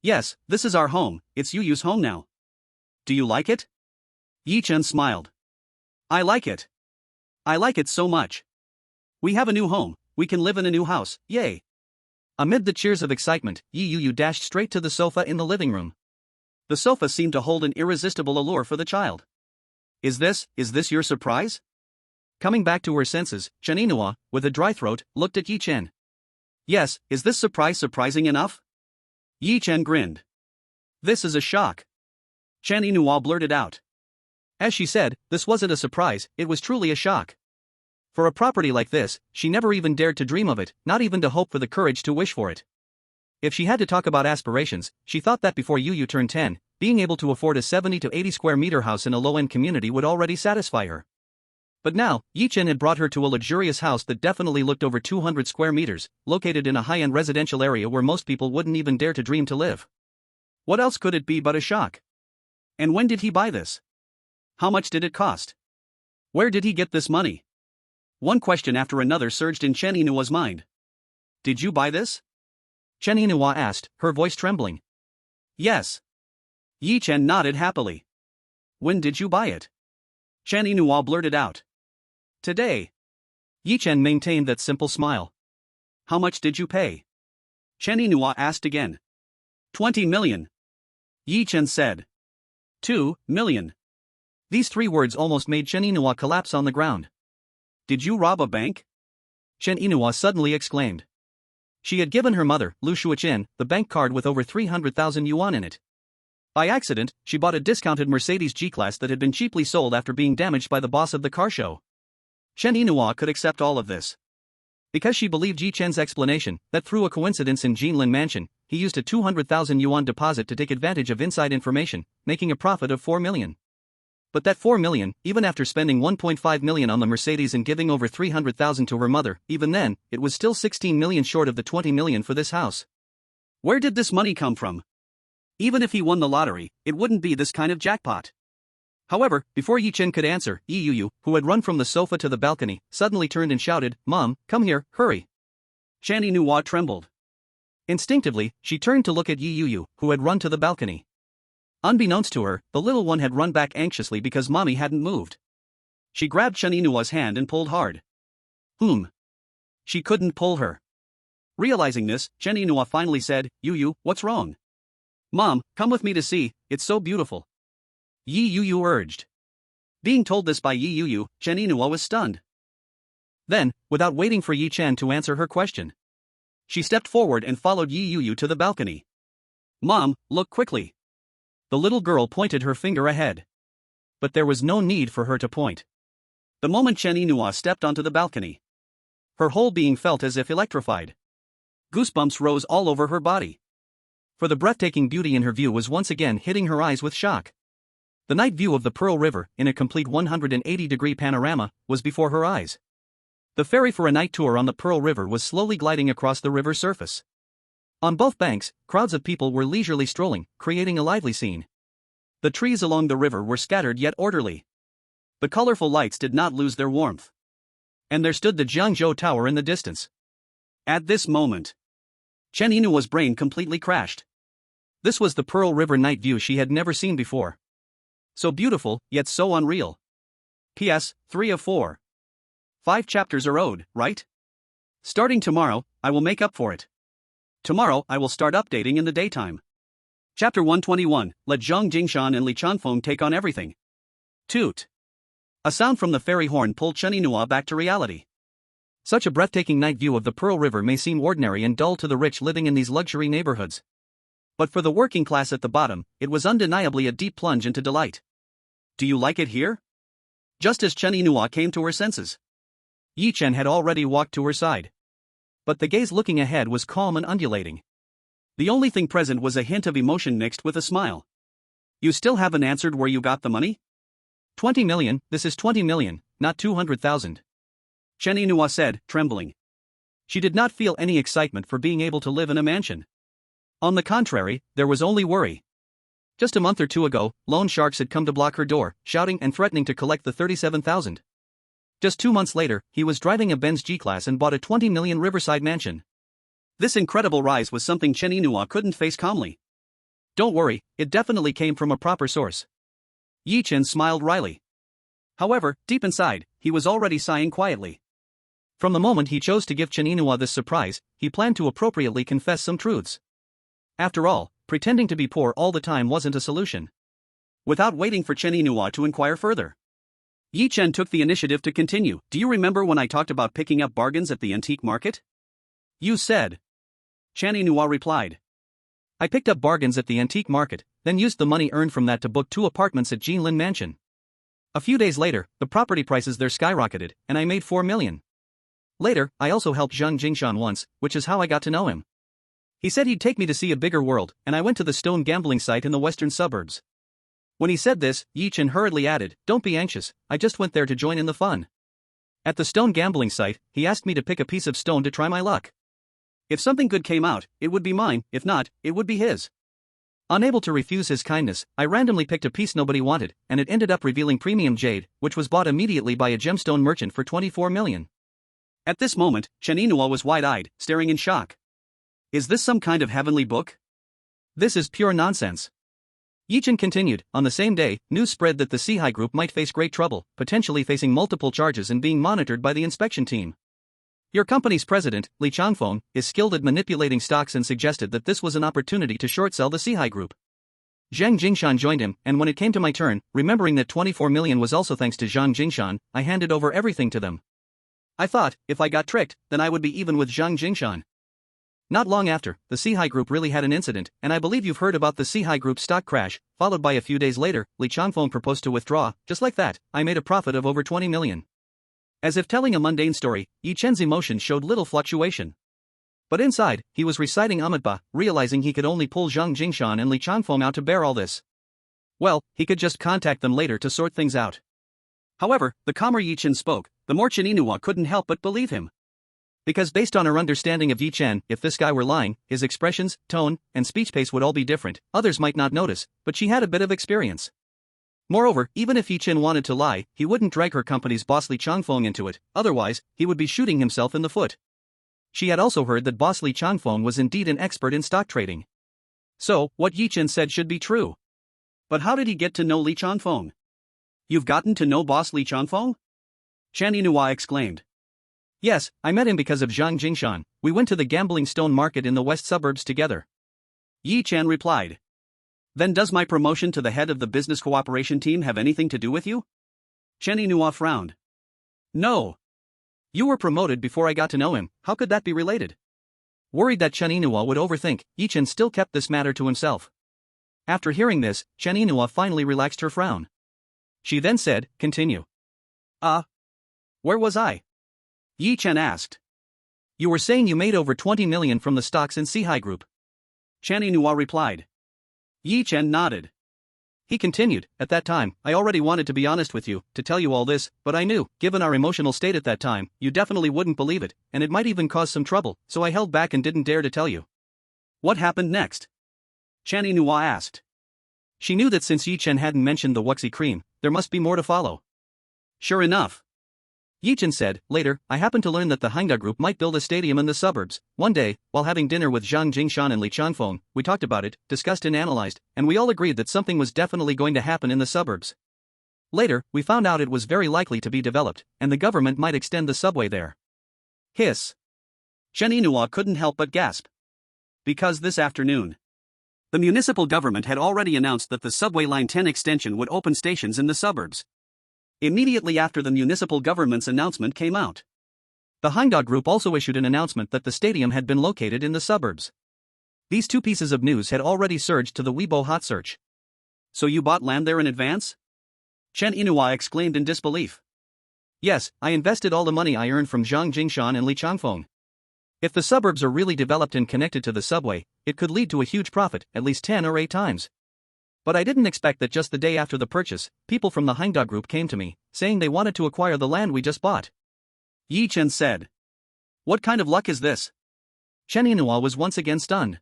Yes, this is our home, it's Yuyu's home now. Do you like it? Yi-Chen smiled. I like it. I like it so much. We have a new home, we can live in a new house, yay. Amid the cheers of excitement, Yi Yuyu dashed straight to the sofa in the living room. The sofa seemed to hold an irresistible allure for the child. Is this your surprise? Coming back to her senses, Chen Inouye, with a dry throat, looked at Yi-Chen. Yes, is this surprise surprising enough? Yi-Chen grinned. This is a shock. Chen Inouye blurted out. As she said, this wasn't a surprise, it was truly a shock. For a property like this, she never even dared to dream of it, not even to hope for the courage to wish for it. If she had to talk about aspirations, she thought that before Yuyu turned 10, being able to afford a 70 to 80 square meter house in a low-end community would already satisfy her. But now, Yi-Chen had brought her to a luxurious house that definitely looked over 200 square meters, located in a high-end residential area where most people wouldn't even dare to dream to live. What else could it be but a shock? And when did he buy this? How much did it cost? Where did he get this money? One question after another surged in Chen Inouye's mind. Did you buy this? Chen Inouye asked, her voice trembling. Yes. Yi-Chen nodded happily. When did you buy it? Chen Inouye blurted out. Today. Yi-Chen maintained that simple smile. How much did you pay? Chen Inouye asked again. 20 million. Yi-Chen said. 2 million. These 3 words almost made Chen Inouye collapse on the ground. Did you rob a bank? Chen Inouye suddenly exclaimed. She had given her mother, Lu Shuiqin, the bank card with over 300,000 yuan in it. By accident, she bought a discounted Mercedes G-Class that had been cheaply sold after being damaged by the boss of the car show. Chen Inouye could accept all of this. Because she believed Yi-Chen's explanation, that through a coincidence in Jinlin Mansion, he used a 200,000 yuan deposit to take advantage of inside information, making a profit of 4 million. But that 4 million, even after spending 1.5 million on the Mercedes and giving over 300,000 to her mother, even then, it was still 16 million short of the 20 million for this house. Where did this money come from? Even if he won the lottery, it wouldn't be this kind of jackpot. However, before Yi-Chen could answer, Yi Yuyu, who had run from the sofa to the balcony, suddenly turned and shouted, Mom, come here, hurry. Chen Inouye trembled. Instinctively, she turned to look at Yi Yuyu, who had run to the balcony. Unbeknownst to her, the little one had run back anxiously because Mommy hadn't moved. She grabbed Chen Inouye's hand and pulled hard. She couldn't pull her. Realizing this, Chen Inouye finally said, Yuyu, what's wrong? Mom, come with me to see, it's so beautiful. Yi Yuyu urged. Being told this by Yi Yuyu, Chen Inouye was stunned. Then, without waiting for Yi-Chen to answer her question, she stepped forward and followed Yi Yuyu to the balcony. Mom, look quickly. The little girl pointed her finger ahead. But there was no need for her to point. The moment Chen Inouye stepped onto the balcony, her whole being felt as if electrified. Goosebumps rose all over her body. For the breathtaking beauty in her view was once again hitting her eyes with shock. The night view of the Pearl River, in a complete 180-degree panorama, was before her eyes. The ferry for a night tour on the Pearl River was slowly gliding across the river's surface. On both banks, crowds of people were leisurely strolling, creating a lively scene. The trees along the river were scattered yet orderly. The colorful lights did not lose their warmth. And there stood the Jiangzhou Tower in the distance. At this moment, Chen Yinua's brain completely crashed. This was the Pearl River night view she had never seen before. So beautiful, yet so unreal. P.S. 3 of 4. 5 chapters are owed, right? Starting tomorrow, I will make up for it. Tomorrow I will start updating in the daytime. Chapter 121, Let Zhang Jingshan and Li Chanfeng take on everything. Toot. A sound from the ferry horn pulled Chen Yinua back to reality. Such a breathtaking night view of the Pearl River may seem ordinary and dull to the rich living in these luxury neighborhoods. But for the working class at the bottom, it was undeniably a deep plunge into delight. Do you like it here? Just as Chen Yinua came to her senses, Yi Chen had already walked to her side. But the gaze looking ahead was calm and undulating. The only thing present was a hint of emotion mixed with a smile. You still haven't answered where you got the money? 20 million, this is 20 million, not 200,000. Chen Yinua said, trembling. She did not feel any excitement for being able to live in a mansion. On the contrary, there was only worry. Just a month or two ago, loan sharks had come to block her door, shouting and threatening to collect the 37,000. Just 2 months later, he was driving a Benz G-Class and bought a 20 million riverside mansion. This incredible rise was something Chen Yinua couldn't face calmly. Don't worry, it definitely came from a proper source. Yi Chen smiled wryly. However, deep inside, he was already sighing quietly. From the moment he chose to give Chen Yinua this surprise, he planned to appropriately confess some truths. After all, pretending to be poor all the time wasn't a solution. Without waiting for Chen Yinua to inquire further, Yi Chen took the initiative to continue. Do you remember when I talked about picking up bargains at the antique market? You said. Chen Yinua replied. I picked up bargains at the antique market, then used the money earned from that to book 2 apartments at Jinlin Mansion. A few days later, the property prices there skyrocketed, and I made 4 million. Later, I also helped Zhang Jingshan once, which is how I got to know him. He said he'd take me to see a bigger world, and I went to the stone gambling site in the western suburbs. When he said this, Yi Chen hurriedly added, Don't be anxious, I just went there to join in the fun. At the stone gambling site, he asked me to pick a piece of stone to try my luck. If something good came out, it would be mine, if not, it would be his. Unable to refuse his kindness, I randomly picked a piece nobody wanted, and it ended up revealing premium jade, which was bought immediately by a gemstone merchant for 24 million. At this moment, Chen Yinua was wide-eyed, staring in shock. Is this some kind of heavenly book? This is pure nonsense. Yi Chen continued. On the same day, news spread that the Sihai Group might face great trouble, potentially facing multiple charges and being monitored by the inspection team. Your company's president, Li Changfeng, is skilled at manipulating stocks and suggested that this was an opportunity to short sell the Sihai Group. Zhang Jingshan joined him, and when it came to my turn, remembering that 24 million was also thanks to Zhang Jingshan, I handed over everything to them. I thought, if I got tricked, then I would be even with Zhang Jingshan. Not long after, the Sihai Group really had an incident, and I believe you've heard about the Sihai Group stock crash, followed by a few days later, Li Changfeng proposed to withdraw. Just like that, I made a profit of over 20 million. As if telling a mundane story, Yi Chen's emotions showed little fluctuation. But inside, he was reciting Amitabha, realizing he could only pull Zhang Jingshan and Li Changfeng out to bear all this. Well, he could just contact them later to sort things out. However, the calmer Yi Chen spoke, the more Chen Yinua couldn't help but believe him. Because based on her understanding of Yi Chen, if this guy were lying, his expressions, tone, and speech pace would all be different. Others might not notice, but she had a bit of experience. Moreover, even if Yi Chen wanted to lie, he wouldn't drag her company's boss Li Changfeng into it, otherwise, he would be shooting himself in the foot. She had also heard that boss Li Changfeng was indeed an expert in stock trading. So, what Yi Chen said should be true. But how did he get to know Li Changfeng? You've gotten to know boss Li Changfeng? Chen Yinua exclaimed. Yes, I met him because of Zhang Jingshan. We went to the gambling stone market in the west suburbs together. Yi Chen replied. Then does my promotion to the head of the business cooperation team have anything to do with you? Chen Yinua frowned. No. You were promoted before I got to know him, how could that be related? Worried that Chen Yinua would overthink, Yi Chen still kept this matter to himself. After hearing this, Chen Yinua finally relaxed her frown. She then said, Continue. Where was I? Yi Chen asked. You were saying you made over 20 million from the stocks in Sihai Group. Chan Inua replied. Yi Chen nodded. He continued, at that time, I already wanted to be honest with you, to tell you all this, but I knew, given our emotional state at that time, you definitely wouldn't believe it, and it might even cause some trouble, so I held back and didn't dare to tell you. What happened next? Chan Inua asked. She knew that since Yi Chen hadn't mentioned the Wuxi cream, there must be more to follow. Sure enough. Yi Chen said, later, I happened to learn that the Hangda Group might build a stadium in the suburbs. One day, while having dinner with Zhang Jingshan and Li Changfeng, we talked about it, discussed and analyzed, and we all agreed that something was definitely going to happen in the suburbs. Later, we found out it was very likely to be developed, and the government might extend the subway there. Hiss. Chen Inua couldn't help but gasp. Because this afternoon, the municipal government had already announced that the subway line 10 extension would open stations in the suburbs. Immediately after the municipal government's announcement came out, the Hangda Group also issued an announcement that the stadium had been located in the suburbs. These two pieces of news had already surged to the Weibo hot search. So you bought land there in advance? Chen Inua exclaimed in disbelief. Yes, I invested all the money I earned from Zhang Jingshan and Li Changfeng. If the suburbs are really developed and connected to the subway, it could lead to a huge profit, at least 10 or 8 times. But I didn't expect that just the day after the purchase, people from the Hangda Group came to me, saying they wanted to acquire the land we just bought. Yi Chen said. What kind of luck is this? Chen Inua was once again stunned.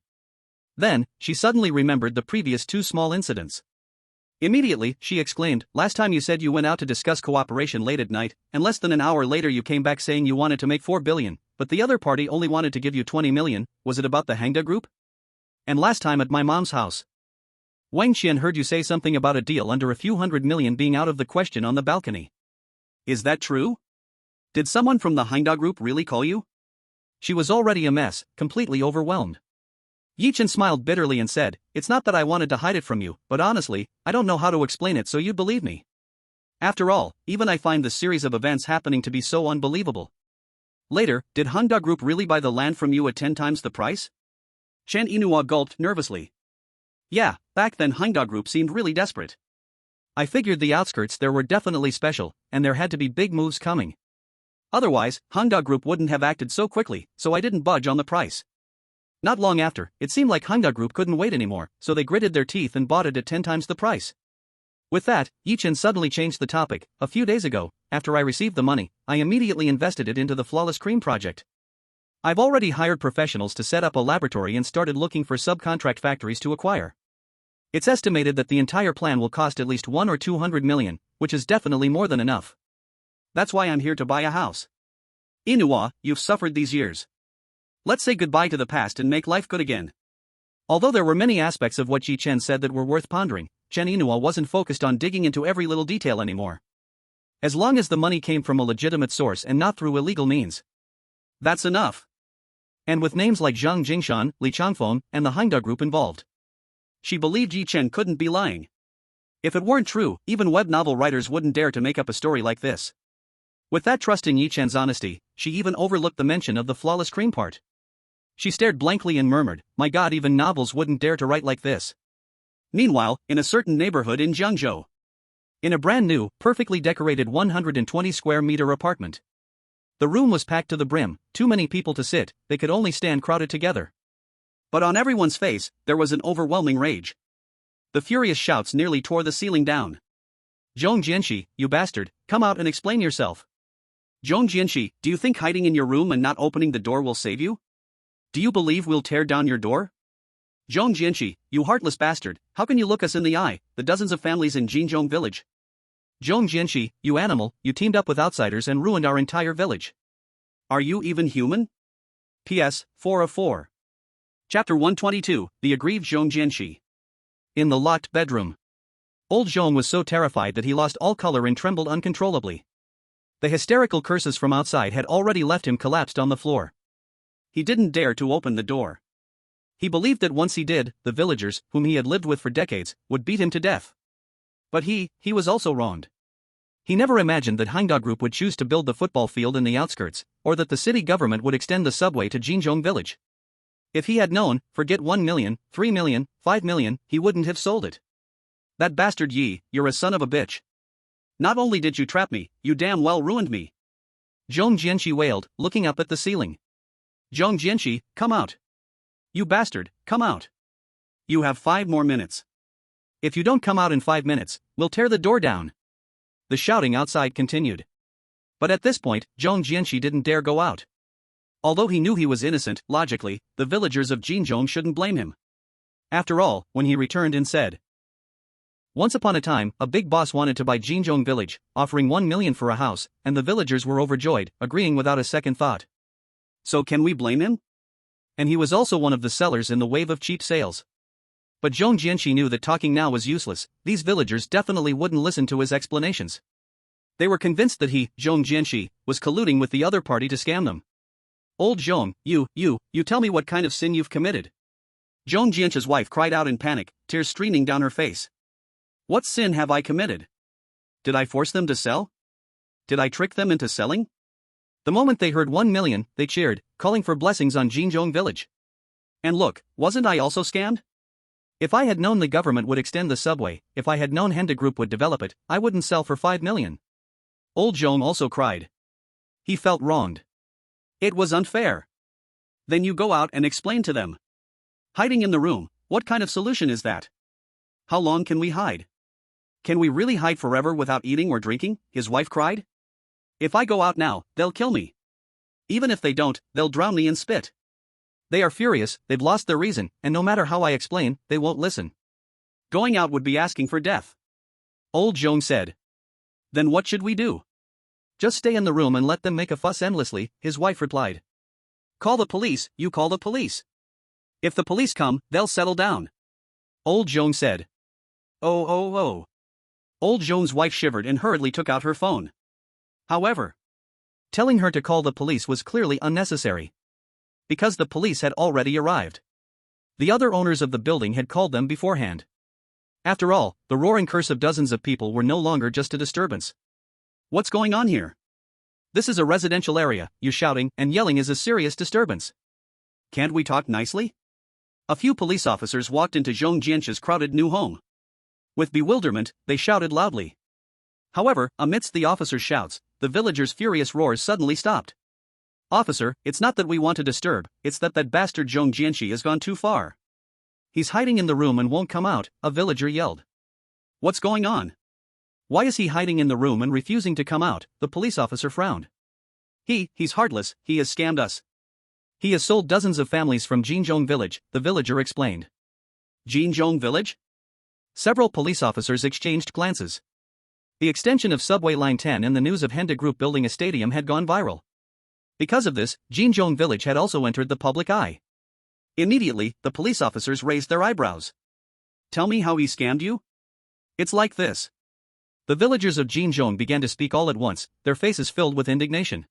Then, she suddenly remembered the previous 2 small incidents. Immediately, she exclaimed, last time you said you went out to discuss cooperation late at night, and less than an hour later you came back saying you wanted to make 4 billion, but the other party only wanted to give you 20 million, was it about the Hangda Group? And last time at my mom's house, Wang Xian heard you say something about a deal under a few hundred million being out of the question on the balcony. Is that true? Did someone from the Hangda Group really call you? She was already a mess, completely overwhelmed. Yi Chen smiled bitterly and said, it's not that I wanted to hide it from you, but honestly, I don't know how to explain it so you'd believe me. After all, even I find the series of events happening to be so unbelievable. Later, did Hangda Group really buy the land from you at 10 times the price? Chen Inua gulped nervously. Yeah, back then Hangda Group seemed really desperate. I figured the outskirts there were definitely special, and there had to be big moves coming. Otherwise, Hangda Group wouldn't have acted so quickly, so I didn't budge on the price. Not long after, it seemed like Hangda Group couldn't wait anymore, so they gritted their teeth and bought it at 10 times the price. With that, Yi Chen suddenly changed the topic. A few days ago, after I received the money, I immediately invested it into the Flawless Cream project. I've already hired professionals to set up a laboratory and started looking for subcontract factories to acquire. It's estimated that the entire plan will cost at least 1 or 200 million, which is definitely more than enough. That's why I'm here to buy a house. Inua, you've suffered these years. Let's say goodbye to the past and make life good again. Although there were many aspects of what Yi Chen said that were worth pondering, Chen Inua wasn't focused on digging into every little detail anymore. As long as the money came from a legitimate source and not through illegal means. That's enough. And with names like Zhang Jingshan, Li Changfeng, and the Hangda Group involved, she believed Yi Chen couldn't be lying. If it weren't true, even web novel writers wouldn't dare to make up a story like this. With that trust in Yi Chen's honesty, she even overlooked the mention of the Flawless Cream part. She stared blankly and murmured, my god, even novels wouldn't dare to write like this. Meanwhile, in a certain neighborhood in Jiangzhou, in a brand new, perfectly decorated 120 square meter apartment. The room was packed to the brim, too many people to sit, they could only stand crowded together. But on everyone's face, there was an overwhelming rage. The furious shouts nearly tore the ceiling down. Zhong Jianxi, you bastard, come out and explain yourself. Zhong Jianxi, do you think hiding in your room and not opening the door will save you? Do you believe we'll tear down your door? Zhong Jianxi, you heartless bastard, how can you look us in the eye, the dozens of families in Jinzhong village? Zhong Jianxi, you animal, you teamed up with outsiders and ruined our entire village. Are you even human? P.S. 4 of 4. Chapter 122, The Aggrieved Zhong Jianxi. In the locked bedroom. Old Zhong was so terrified that he lost all color and trembled uncontrollably. The hysterical curses from outside had already left him collapsed on the floor. He didn't dare to open the door. He believed that once he did, the villagers, whom he had lived with for decades, would beat him to death. But he was also wronged. He never imagined that Hangda Group would choose to build the football field in the outskirts, or that the city government would extend the subway to Jinzhong village. If he had known, forget 1 million, 3 million, 5 million, he wouldn't have sold it. That bastard Yi, you're a son of a bitch. Not only did you trap me, you damn well ruined me. Zhong Jianxi wailed, looking up at the ceiling. Zhong Jianxi, come out. You bastard, come out. You have 5 more minutes. If you don't come out in 5 minutes, we'll tear the door down. The shouting outside continued. But at this point, Zhong Jianxi didn't dare go out. Although he knew he was innocent, logically, the villagers of Jinzhong shouldn't blame him. After all, when he returned and said, "Once upon a time, a big boss wanted to buy Jinzhong village, offering 1 million for a house, and the villagers were overjoyed, agreeing without a second thought. So can we blame him? And he was also one of the sellers in the wave of cheap sales." But Zhong Jianxi knew that talking now was useless. These villagers definitely wouldn't listen to his explanations. They were convinced that he, Zhong Jianxi, was colluding with the other party to scam them. "Old Zhong, you tell me what kind of sin you've committed." Zhong Jianxi's wife cried out in panic, tears streaming down her face. "What sin have I committed? Did I force them to sell? Did I trick them into selling?" The moment they heard 1 million, they cheered, calling for blessings on Jinzhong village. "And look, wasn't I also scammed? If I had known the government would extend the subway, if I had known Henda Group would develop it, I wouldn't sell for 5 million. Old Zhong also cried. He felt wronged. It was unfair. Then you go out and explain to them. Hiding in the room, what kind of solution is that? How long can we hide? Can we really hide forever without eating or drinking? His wife cried. If I go out now, they'll kill me. Even if they don't, they'll drown me in spit. They are furious, they've lost their reason, and no matter how I explain, they won't listen. Going out would be asking for death. Old Zhong said. Then what should we do? Just stay in the room and let them make a fuss endlessly, his wife replied. Call the police, you call the police. If the police come, they'll settle down. Old Zhong said. Oh. Old Zhong's wife shivered and hurriedly took out her phone. However, telling her to call the police was clearly unnecessary. Because the police had already arrived. The other owners of the building had called them beforehand. After all, the roaring curse of dozens of people were no longer just a disturbance. What's going on here? This is a residential area, you shouting and yelling is a serious disturbance. Can't we talk nicely? A few police officers walked into Zhong Jianxi's crowded new home. With bewilderment, they shouted loudly. However, amidst the officers' shouts, the villagers' furious roars suddenly stopped. Officer, it's not that we want to disturb, it's that bastard Zhong Jianxi has gone too far. He's hiding in the room and won't come out, a villager yelled. What's going on? Why is he hiding in the room and refusing to come out? The police officer frowned. He's heartless, he has scammed us. He has sold dozens of families from Jinzhong village, the villager explained. Jinzhong village? Several police officers exchanged glances. The extension of Subway Line 10 and the news of Henda Group building a stadium had gone viral. Because of this, Jinzhong village had also entered the public eye. Immediately, the police officers raised their eyebrows. Tell me how he scammed you? It's like this. The villagers of Jinzhong began to speak all at once, their faces filled with indignation.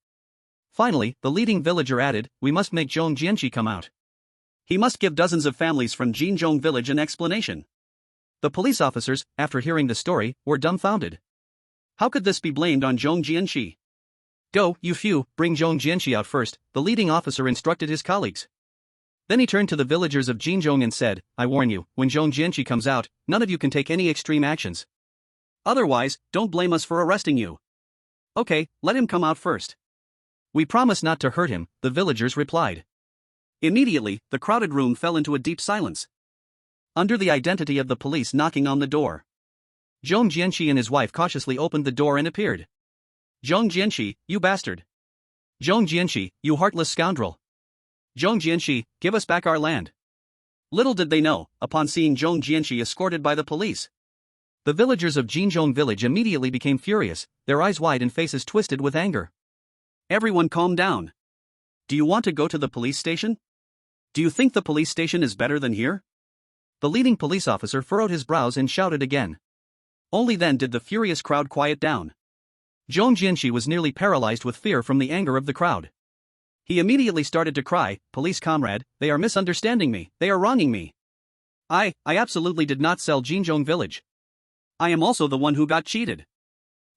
Finally, the leading villager added, we must make Zhong Jianxi come out. He must give dozens of families from Jinzhong village an explanation. The police officers, after hearing the story, were dumbfounded. How could this be blamed on Zhong Jianxi? Go, you few, bring Zhong Jianxi out first, the leading officer instructed his colleagues. Then he turned to the villagers of Jinzhong and said, I warn you, when Zhong Jianxi comes out, none of you can take any extreme actions. Otherwise, don't blame us for arresting you. Okay, let him come out first. We promise not to hurt him, the villagers replied. Immediately, the crowded room fell into a deep silence. Under the identity of the police knocking on the door. Zhong Jianxi and his wife cautiously opened the door and appeared. Zhong Jianxi, you bastard. Zhong Jianxi, you heartless scoundrel. Zhong Jianxi, give us back our land. Little did they know, upon seeing Zhong Jianxi escorted by the police. The villagers of Jinzhong village immediately became furious, their eyes wide and faces twisted with anger. Everyone calm down. Do you want to go to the police station? Do you think the police station is better than here? The leading police officer furrowed his brows and shouted again. Only then did the furious crowd quiet down. Zhong Jianxi was nearly paralyzed with fear from the anger of the crowd. He immediately started to cry, Police comrade, they are misunderstanding me, they are wronging me. I absolutely did not sell Jinzhong village. I am also the one who got cheated.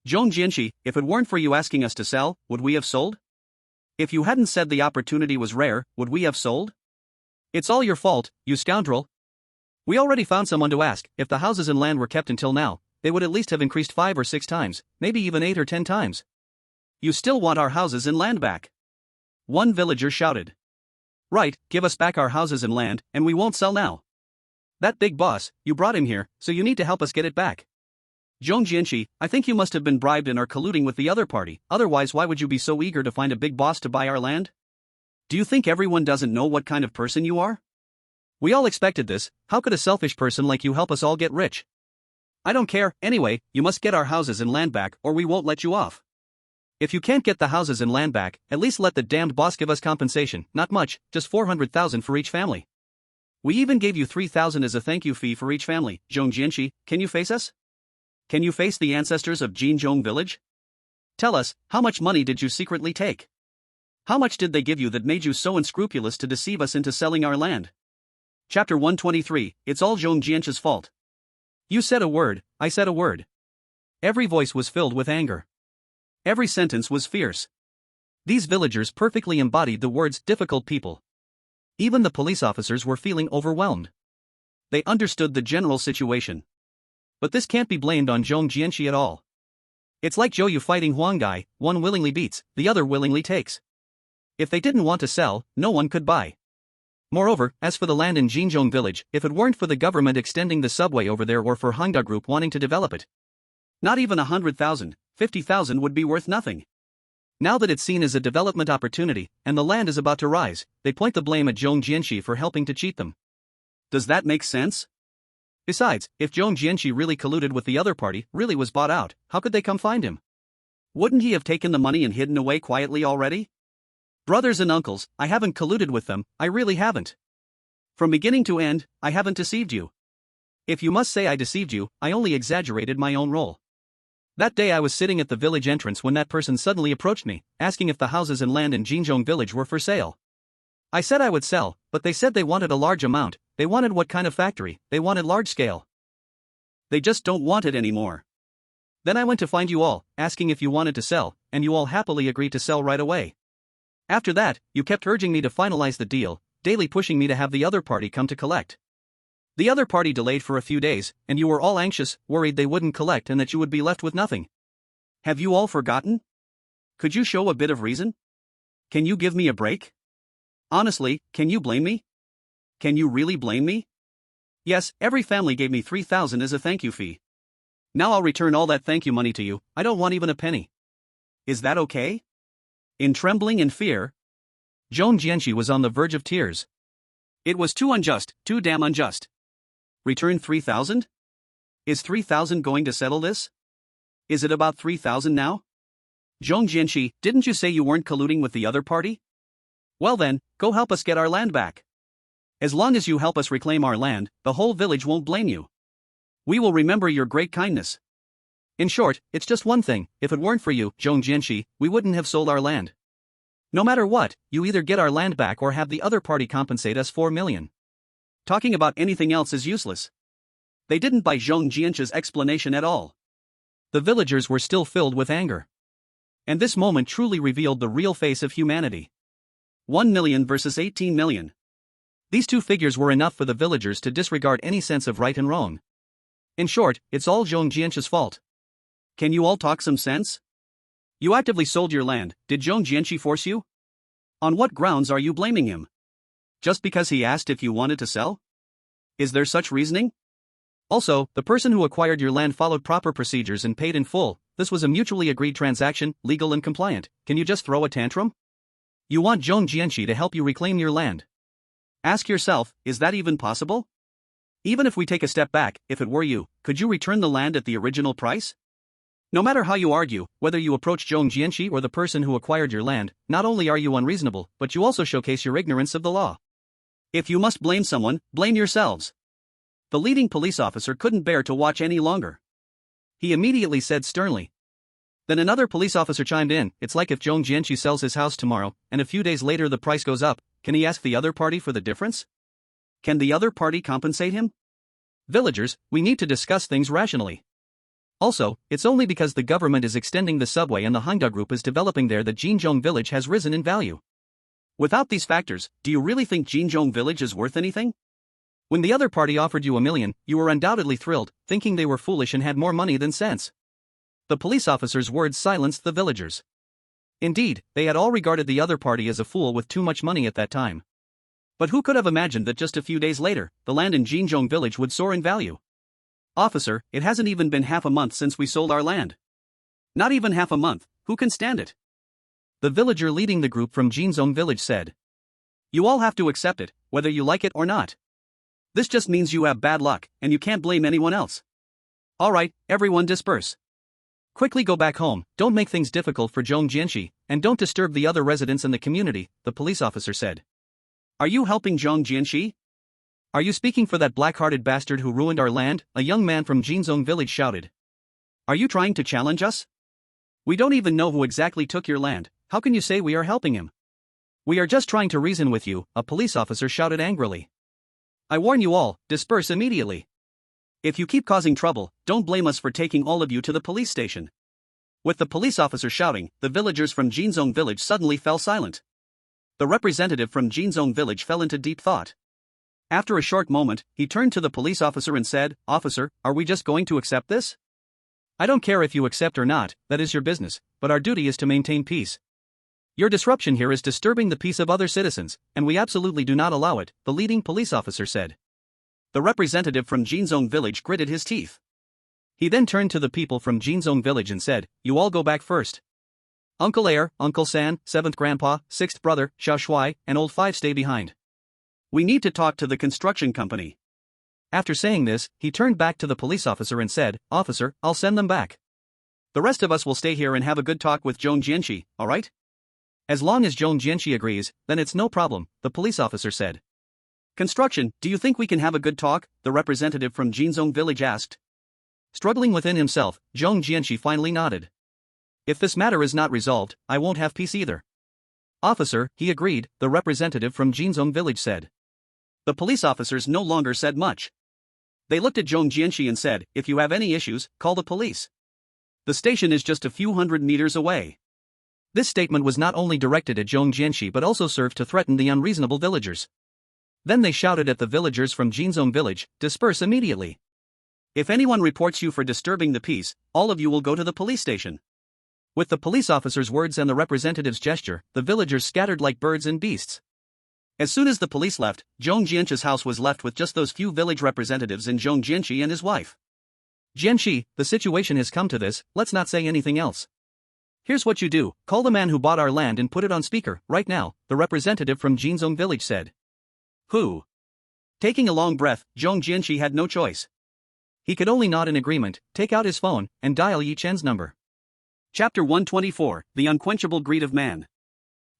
Zhong Jianxi, if it weren't for you asking us to sell, would we have sold? If you hadn't said the opportunity was rare, would we have sold? It's all your fault, you scoundrel. We already found someone to ask, if the houses and land were kept until now, they would at least have increased 5 or 6 times, maybe even 8 or 10 times. You still want our houses and land back? One villager shouted. Right, give us back our houses and land, and we won't sell now. That big boss, you brought him here, so you need to help us get it back. Zhong Jianqi, I think you must have been bribed and are colluding with the other party, otherwise why would you be so eager to find a big boss to buy our land? Do you think everyone doesn't know what kind of person you are? We all expected this, how could a selfish person like you help us all get rich? I don't care, anyway, you must get our houses and land back or we won't let you off. If you can't get the houses and land back, at least let the damned boss give us compensation, not much, just 400,000 for each family. We even gave you 3,000 as a thank you fee for each family. Zhong Jianqi, can you face us? Can you face the ancestors of Jinzhong village? Tell us, how much money did you secretly take? How much did they give you that made you so unscrupulous to deceive us into selling our land? Chapter 123, It's all Zhong Jianqi's fault. You said a word, I said a word. Every voice was filled with anger. Every sentence was fierce. These villagers perfectly embodied the words difficult people. Even the police officers were feeling overwhelmed. They understood the general situation. But this can't be blamed on Zhong Jianqi at all. It's like Zhou Yu fighting Huang Gai, one willingly beats, the other willingly takes. If they didn't want to sell, no one could buy. Moreover, as for the land in Jinzhong village, if it weren't for the government extending the subway over there or for Manga Group wanting to develop it, not even 100,000, 50,000 would be worth nothing. Now that it's seen as a development opportunity, and the land is about to rise, they point the blame at Zhong Jianqi for helping to cheat them. Does that make sense? Besides, if Zhong Jianqi really colluded with the other party, really was bought out, how could they come find him? Wouldn't he have taken the money and hidden away quietly already? Brothers and uncles, I haven't colluded with them, I really haven't. From beginning to end, I haven't deceived you. If you must say I deceived you, I only exaggerated my own role. That day I was sitting at the village entrance when that person suddenly approached me, asking if the houses and land in Jinzhong village were for sale. I said I would sell, but they said they wanted a large amount. They wanted what kind of factory? They wanted large scale. They just don't want it anymore. Then I went to find you all, asking if you wanted to sell, and you all happily agreed to sell right away. After that, you kept urging me to finalize the deal, daily pushing me to have the other party come to collect. The other party delayed for a few days, and you were all anxious, worried they wouldn't collect and that you would be left with nothing. Have you all forgotten? Could you show a bit of reason? Can you give me a break? Honestly, can you blame me? Can you really blame me? Yes, every family gave me 3,000 as a thank you fee. Now I'll return all that thank you money to you, I don't want even a penny. Is that okay? In trembling and fear, Zhong Jianqi was on the verge of tears. It was too unjust, too damn unjust. Return 3,000? Is 3,000 going to settle this? Is it about 3,000 now? Zhong Jianqi, didn't you say you weren't colluding with the other party? Well then, go help us get our land back. As long as you help us reclaim our land, the whole village won't blame you. We will remember your great kindness. In short, it's just one thing, if it weren't for you, Zhong Jianqi, we wouldn't have sold our land. No matter what, you either get our land back or have the other party compensate us 4 million. Talking about anything else is useless. They didn't buy Zhong Jianqi's explanation at all. The villagers were still filled with anger. And this moment truly revealed the real face of humanity. 1 million versus 18 million. These two figures were enough for the villagers to disregard any sense of right and wrong. In short, it's all Zhong Jianqi's fault. Can you all talk some sense? You actively sold your land, did Zhong Jianqi force you? On what grounds are you blaming him? Just because he asked if you wanted to sell? Is there such reasoning? Also, the person who acquired your land followed proper procedures and paid in full. This was a mutually agreed transaction, legal and compliant. Can you just throw a tantrum? You want Zhong Jianqi to help you reclaim your land. Ask yourself, is that even possible? Even if we take a step back, if it were you, could you return the land at the original price? No matter how you argue, whether you approach Zhong Jianqi or the person who acquired your land, not only are you unreasonable, but you also showcase your ignorance of the law. If you must blame someone, blame yourselves. The leading police officer couldn't bear to watch any longer. He immediately said sternly. Then another police officer chimed in, it's like if Zhong Jianqi sells his house tomorrow, and a few days later the price goes up, can he ask the other party for the difference? Can the other party compensate him? Villagers, we need to discuss things rationally. Also, it's only because the government is extending the subway and the Hangda Group is developing there that Jinzhong village has risen in value. Without these factors, do you really think Jinzhong village is worth anything? When the other party offered you 1 million, you were undoubtedly thrilled, thinking they were foolish and had more money than sense. The police officer's words silenced the villagers. Indeed, they had all regarded the other party as a fool with too much money at that time. But who could have imagined that just a few days later, the land in Jinzhong village would soar in value? Officer, it hasn't even been half a month since we sold our land. Not even half a month, who can stand it? The villager leading the group from Jinzhong village said. You all have to accept it, whether you like it or not. This just means you have bad luck, and you can't blame anyone else. Alright, everyone disperse. Quickly go back home, don't make things difficult for Zhong Jianxi, and don't disturb the other residents in the community, the police officer said. Are you helping Zhong Jianxi? Are you speaking for that black-hearted bastard who ruined our land? A young man from Jinzhong village shouted. Are you trying to challenge us? We don't even know who exactly took your land, how can you say we are helping him? We are just trying to reason with you, a police officer shouted angrily. I warn you all, disperse immediately. If you keep causing trouble, don't blame us for taking all of you to the police station. With the police officer shouting, the villagers from Jinzhong village suddenly fell silent. The representative from Jinzhong village fell into deep thought. After a short moment, he turned to the police officer and said, Officer, are we just going to accept this? I don't care if you accept or not, that is your business, but our duty is to maintain peace. Your disruption here is disturbing the peace of other citizens, and we absolutely do not allow it, the leading police officer said. The representative from Jinzhong village gritted his teeth. He then turned to the people from Jinzhong village and said, You all go back first. Uncle Air, Uncle San, 7th Grandpa, 6th Brother, Xiao Shuai, and Old 5 stay behind. We need to talk to the construction company. After saying this, he turned back to the police officer and said, Officer, I'll send them back. The rest of us will stay here and have a good talk with Zhong Jianxi, alright? As long as Zhong Jianxi agrees, then it's no problem, the police officer said. Construction, do you think we can have a good talk? The representative from Jinzhong village asked. Struggling within himself, Zhong Jianxi finally nodded. If this matter is not resolved, I won't have peace either. Officer, he agreed, the representative from Jinzhong village said. The police officers no longer said much. They looked at Zhong Jianxi and said, If you have any issues, call the police. The station is just a few hundred meters away. This statement was not only directed at Zhong Jianxi but also served to threaten the unreasonable villagers. Then they shouted at the villagers from Jinzhong village, Disperse immediately. If anyone reports you for disturbing the peace, all of you will go to the police station. With the police officer's words and the representative's gesture, the villagers scattered like birds and beasts. As soon as the police left, Zhong Jianxi's house was left with just those few village representatives and Zhong Jianxi and his wife. Jianxi, the situation has come to this, let's not say anything else. Here's what you do, call the man who bought our land and put it on speaker, right now, the representative from Jinzhong village said. Who? Taking a long breath, Zhong Jianxi had no choice. He could only nod in agreement, take out his phone, and dial Yi Chen's number. Chapter 124, The Unquenchable Greed of Man.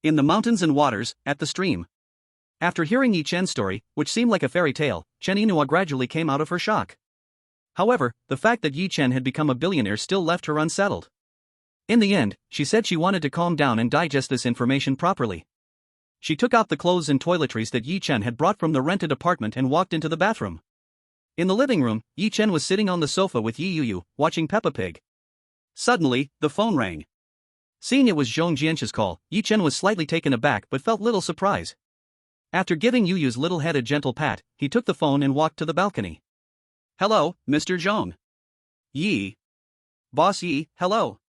In the mountains and waters, at the stream. After hearing Yi Chen's story, which seemed like a fairy tale, Chen Yinhua gradually came out of her shock. However, the fact that Yi Chen had become a billionaire still left her unsettled. In the end, she said she wanted to calm down and digest this information properly. She took out the clothes and toiletries that Yi Chen had brought from the rented apartment and walked into the bathroom. In the living room, Yi Chen was sitting on the sofa with Yi Yuyu, watching Peppa Pig. Suddenly, the phone rang. Seeing it was Zhong Jianxi's call, Yi Chen was slightly taken aback but felt little surprise. After giving Yuyu's little head a gentle pat, he took the phone and walked to the balcony. Hello, Mr. Zhong. Yi. Boss Yi, hello.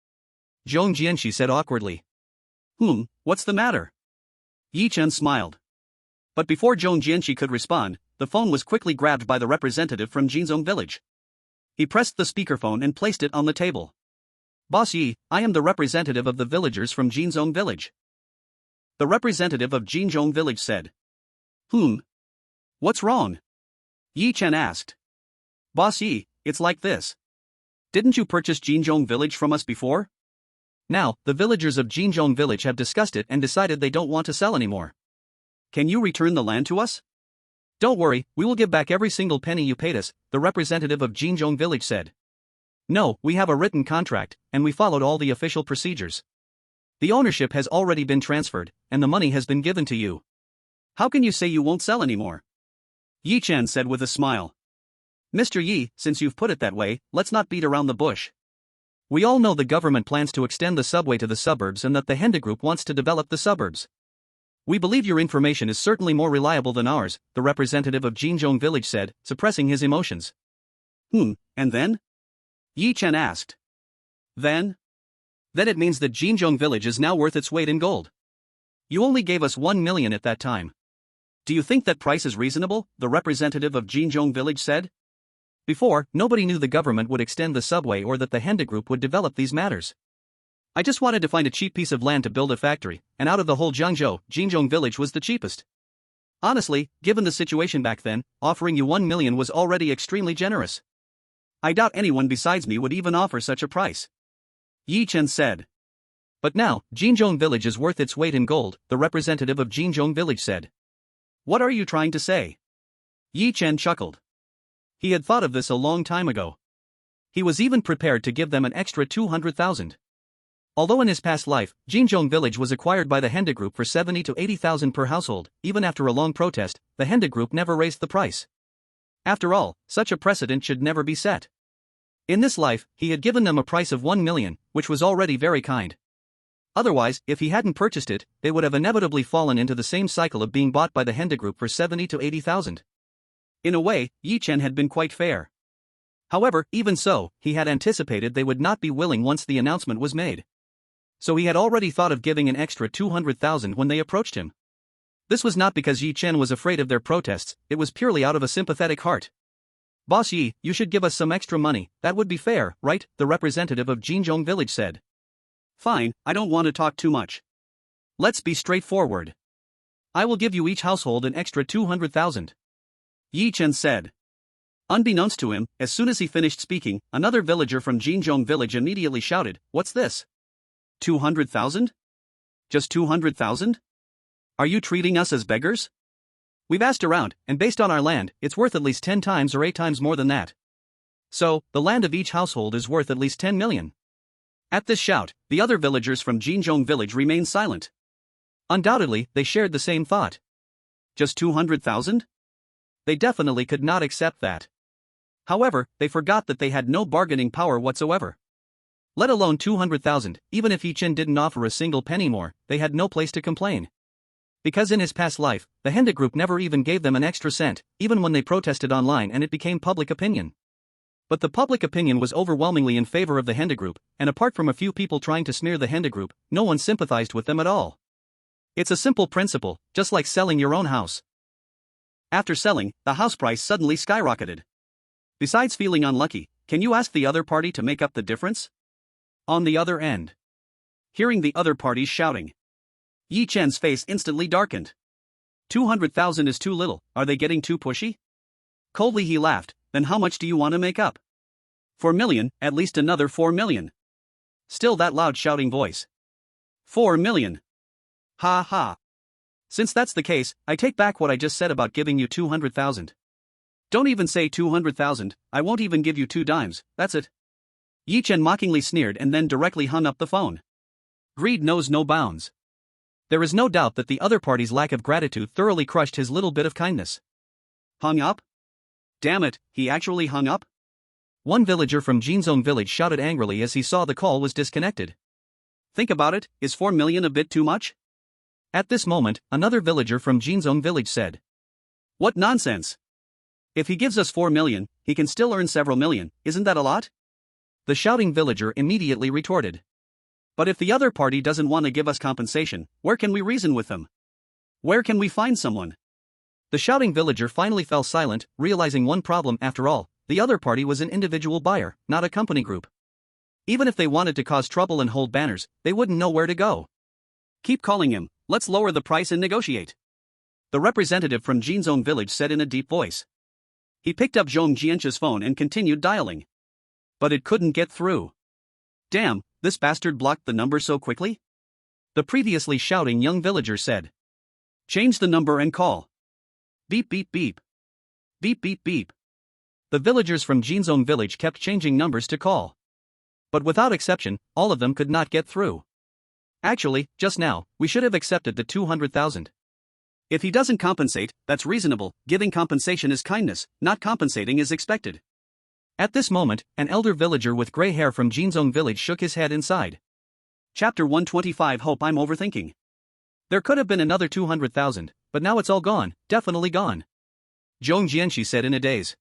Zhong Jianxi said awkwardly. What's the matter? Yi Chen smiled. But before Zhong Jianxi could respond, the phone was quickly grabbed by the representative from Jinzhong village. He pressed the speakerphone and placed it on the table. Boss Yi, I am the representative of the villagers from Jinzhong village. The representative of Jinzhong village said. What's wrong? Yi Chen asked. Boss Yi, it's like this. Didn't you purchase Jinzhong village from us before? Now, the villagers of Jinzhong village have discussed it and decided they don't want to sell anymore. Can you return the land to us? Don't worry, we will give back every single penny you paid us, the representative of Jinzhong village said. No, we have a written contract, and we followed all the official procedures. The ownership has already been transferred, and the money has been given to you. How can you say you won't sell anymore? Yi Chen said with a smile. Mr. Yi, since you've put it that way, let's not beat around the bush. We all know the government plans to extend the subway to the suburbs and that the Henda Group wants to develop the suburbs. We believe your information is certainly more reliable than ours, the representative of Jinzhong village said, suppressing his emotions. And then? Yi Chen asked. Then? Then it means that Jinzhong village is now worth its weight in gold. You only gave us 1 million at that time. Do you think that price is reasonable? The representative of Jinzhong village said. Before, nobody knew the government would extend the subway or that the Henda Group would develop these matters. I just wanted to find a cheap piece of land to build a factory, and out of the whole Jiangzhou, Jinzhong village was the cheapest. Honestly, given the situation back then, offering you 1 million was already extremely generous. I doubt anyone besides me would even offer such a price. Yi Chen said. But now, Jinzhong village is worth its weight in gold, the representative of Jinzhong village said. What are you trying to say? Yi Chen chuckled. He had thought of this a long time ago. He was even prepared to give them an extra 200,000. Although in his past life, Jinzhong village was acquired by the Henda Group for 70 to 80,000 per household, even after a long protest, the Henda Group never raised the price. After all, such a precedent should never be set. In this life, he had given them a price of 1 million, which was already very kind. Otherwise, if he hadn't purchased it, they would have inevitably fallen into the same cycle of being bought by the Henda Group for 70 to 80,000. In a way, Yi Chen had been quite fair. However, even so, he had anticipated they would not be willing once the announcement was made. So he had already thought of giving an extra 200,000 when they approached him. This was not because Yi Chen was afraid of their protests, it was purely out of a sympathetic heart. Boss Yi, you should give us some extra money, that would be fair, right? The representative of Jinzhong village said. Fine, I don't want to talk too much. Let's be straightforward. I will give you each household an extra 200,000. Yi Chen said. Unbeknownst to him, as soon as he finished speaking, another villager from Jinzhong village immediately shouted, "What's this? 200,000? Just 200,000? Are you treating us as beggars? We've asked around, and based on our land, it's worth at least 10 times or 8 times more than that. So, the land of each household is worth at least 10 million. At this shout, the other villagers from Jinzhong village remained silent. Undoubtedly, they shared the same thought. Just 200,000? They definitely could not accept that. However, they forgot that they had no bargaining power whatsoever. Let alone 200,000, even if Yi Chen didn't offer a single penny more, they had no place to complain. Because in his past life, the Henda Group never even gave them an extra cent, even when they protested online and it became public opinion. But the public opinion was overwhelmingly in favor of the Henda Group, and apart from a few people trying to smear the Henda Group, no one sympathized with them at all. It's a simple principle, just like selling your own house. After selling, the house price suddenly skyrocketed. Besides feeling unlucky, can you ask the other party to make up the difference? On the other end. Hearing the other parties shouting, Yi Chen's face instantly darkened. 200,000 is too little, are they getting too pushy? Coldly he laughed, then how much do you want to make up? 4 million, at least another 4 million. Still that loud shouting voice. 4 million. Ha ha. Since that's the case, I take back what I just said about giving you 200,000. Don't even say 200,000, I won't even give you 2 dimes, that's it. Yi Chen mockingly sneered and then directly hung up the phone. Greed knows no bounds. There is no doubt that the other party's lack of gratitude thoroughly crushed his little bit of kindness. Hung up? Damn it, he actually hung up? One villager from Jinzhong village shouted angrily as he saw the call was disconnected. Think about it, is 4 million a bit too much? At this moment, another villager from Jinzhong village said. What nonsense! If he gives us 4 million, he can still earn several million, isn't that a lot? The shouting villager immediately retorted. But if the other party doesn't want to give us compensation, where can we reason with them? Where can we find someone? The shouting villager finally fell silent, realizing one problem after all, the other party was an individual buyer, not a company group. Even if they wanted to cause trouble and hold banners, they wouldn't know where to go. Keep calling him, let's lower the price and negotiate. The representative from Jinzhong village said in a deep voice. He picked up Zhong Jianche's phone and continued dialing. But it couldn't get through. Damn, this bastard blocked the number so quickly? The previously shouting young villager said. Change the number and call. Beep beep beep. Beep beep beep. The villagers from Jinzhong village kept changing numbers to call. But without exception, all of them could not get through. Actually, just now, we should have accepted the 200,000. If he doesn't compensate, that's reasonable, giving compensation is kindness, not compensating is expected. At this moment, an elder villager with grey hair from Jinzhong village shook his head inside. Chapter 125. Hope I'm overthinking. There could have been another 200,000, but now it's all gone, definitely gone. Zhong Jianxi said in a daze.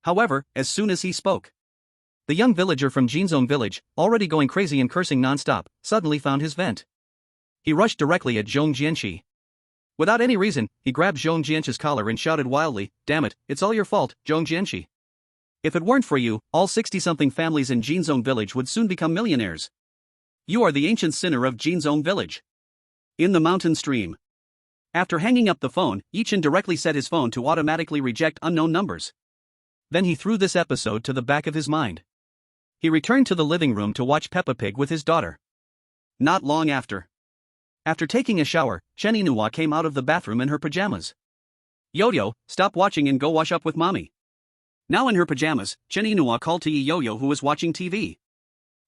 However, as soon as he spoke, the young villager from Jinzhong village, already going crazy and cursing non-stop, suddenly found his vent. He rushed directly at Zhong Jianxi. Without any reason, he grabbed Zhong Jianqi's collar and shouted wildly, "Damn it, it's all your fault, Zhong Jianqi. If it weren't for you, all 60-something families in Jinzong village would soon become millionaires. You are the ancient sinner of Jinzong village." In the mountain stream. After hanging up the phone, Yichen directly set his phone to automatically reject unknown numbers. Then he threw this episode to the back of his mind. He returned to the living room to watch Peppa Pig with his daughter. Not long after. After taking a shower, Chen Yinhua came out of the bathroom in her pajamas. "Yo-Yo, stop watching and go wash up with mommy." Now in her pajamas, Chen Yinhua called to Yo-Yo who was watching TV.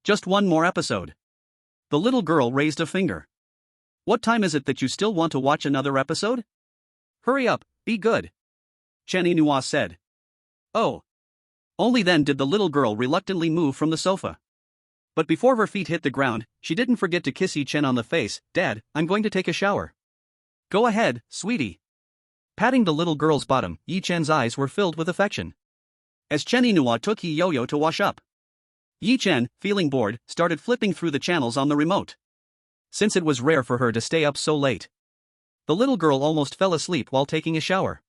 "Just one more episode." The little girl raised a finger. "What time is it that you still want to watch another episode? Hurry up, be good," Chen Yinhua said. "Oh." Only then did the little girl reluctantly move from the sofa. But before her feet hit the ground, she didn't forget to kiss Yi Chen on the face. "Dad, I'm going to take a shower." "Go ahead, sweetie." Patting the little girl's bottom, Yi Chen's eyes were filled with affection. As Chen Yinhua took Yi Yo-Yo to wash up, Yi Chen, feeling bored, started flipping through the channels on the remote. Since it was rare for her to stay up so late, the little girl almost fell asleep while taking a shower.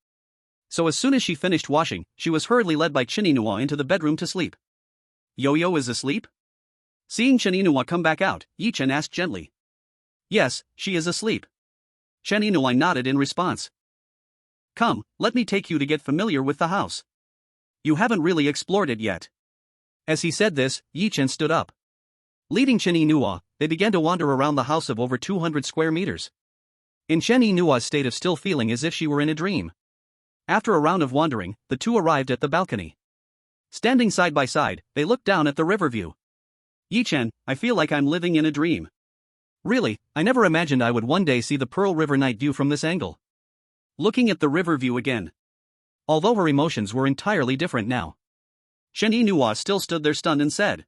So as soon as she finished washing, she was hurriedly led by Chen Yinhua into the bedroom to sleep. "Yo-Yo is asleep?" Seeing Chen Yinhua come back out, Yi Chen asked gently. "Yes, she is asleep." Chen Yinhua nodded in response. "Come, let me take you to get familiar with the house. You haven't really explored it yet." As he said this, Yi Chen stood up. Leading Chen Yinhua, they began to wander around the house of over 200 square meters. In Chen Yinua's state of still feeling as if she were in a dream. After a round of wandering, the two arrived at the balcony. Standing side by side, they looked down at the river view. "Yi Chen, I feel like I'm living in a dream. Really, I never imagined I would one day see the Pearl River night view from this angle." Looking at the river view again. Although her emotions were entirely different now, Chen Yinhua still stood there stunned and said,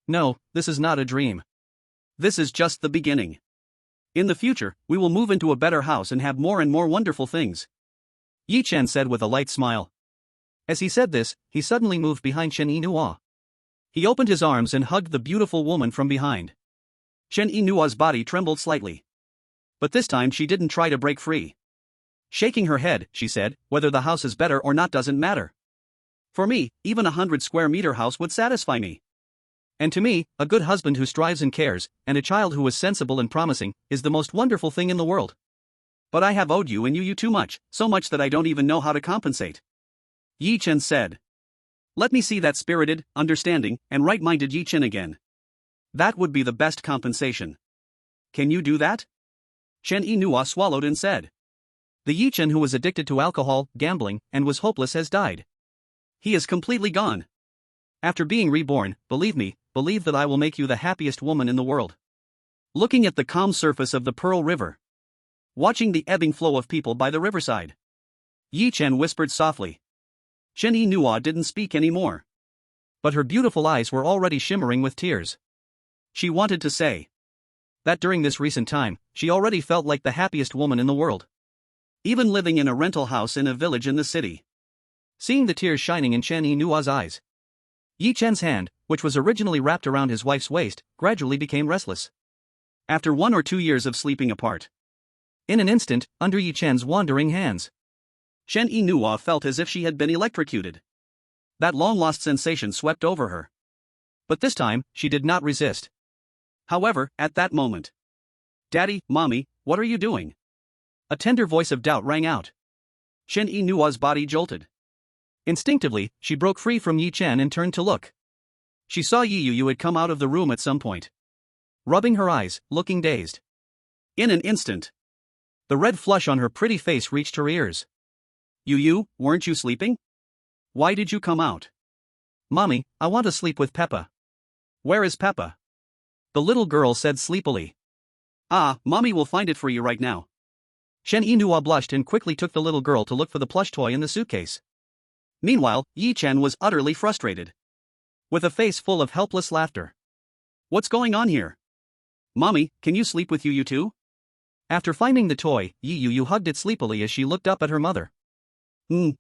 "No, this is not a dream. This is just the beginning. In the future, we will move into a better house and have more and more wonderful things," Yi Chen said with a light smile. As he said this, he suddenly moved behind Chen Yinhua. He opened his arms and hugged the beautiful woman from behind. Chen Yinua's body trembled slightly. But this time she didn't try to break free. Shaking her head, she said, "Whether the house is better or not doesn't matter. For me, even 100-square-meter house would satisfy me. And to me, a good husband who strives and cares, and a child who is sensible and promising, is the most wonderful thing in the world. But I have owed you and you too much, so much that I don't even know how to compensate," Yi Chen said. "Let me see that spirited, understanding, and right-minded Yi Chen again. That would be the best compensation. Can you do that?" Chen Yinhua swallowed and said. "The Yi Chen who was addicted to alcohol, gambling, and was hopeless has died. He is completely gone. After being reborn, believe me, believe that I will make you the happiest woman in the world." Looking at the calm surface of the Pearl River, watching the ebbing flow of people by the riverside, Yi Chen whispered softly. Chen Yinhua didn't speak anymore. But her beautiful eyes were already shimmering with tears. She wanted to say that during this recent time, she already felt like the happiest woman in the world. Even living in a rental house in a village in the city. Seeing the tears shining in Chen Yinua's eyes, Yi Chen's hand, which was originally wrapped around his wife's waist, gradually became restless. After 1 or 2 years of sleeping apart, in an instant, under Yi Chen's wandering hands, Chen Yinhua felt as if she had been electrocuted. That long-lost sensation swept over her. But this time, she did not resist. However, at that moment, "Daddy, Mommy, what are you doing?" A tender voice of doubt rang out. Chen Yinua's body jolted. Instinctively, she broke free from Yi Chen and turned to look. She saw Yi Yu had come out of the room at some point. Rubbing her eyes, looking dazed. In an instant, the red flush on her pretty face reached her ears. "Yu, weren't you sleeping? Why did you come out?" "Mommy, I want to sleep with Peppa." "Where is Peppa?" the little girl said sleepily. "Ah, Mommy will find it for you right now." Chen Yinhua blushed and quickly took the little girl to look for the plush toy in the suitcase. Meanwhile, Yi Chen was utterly frustrated. With a face full of helpless laughter. "What's going on here? Mommy, can you sleep with Yu too?" After finding the toy, Yi Yu hugged it sleepily as she looked up at her mother.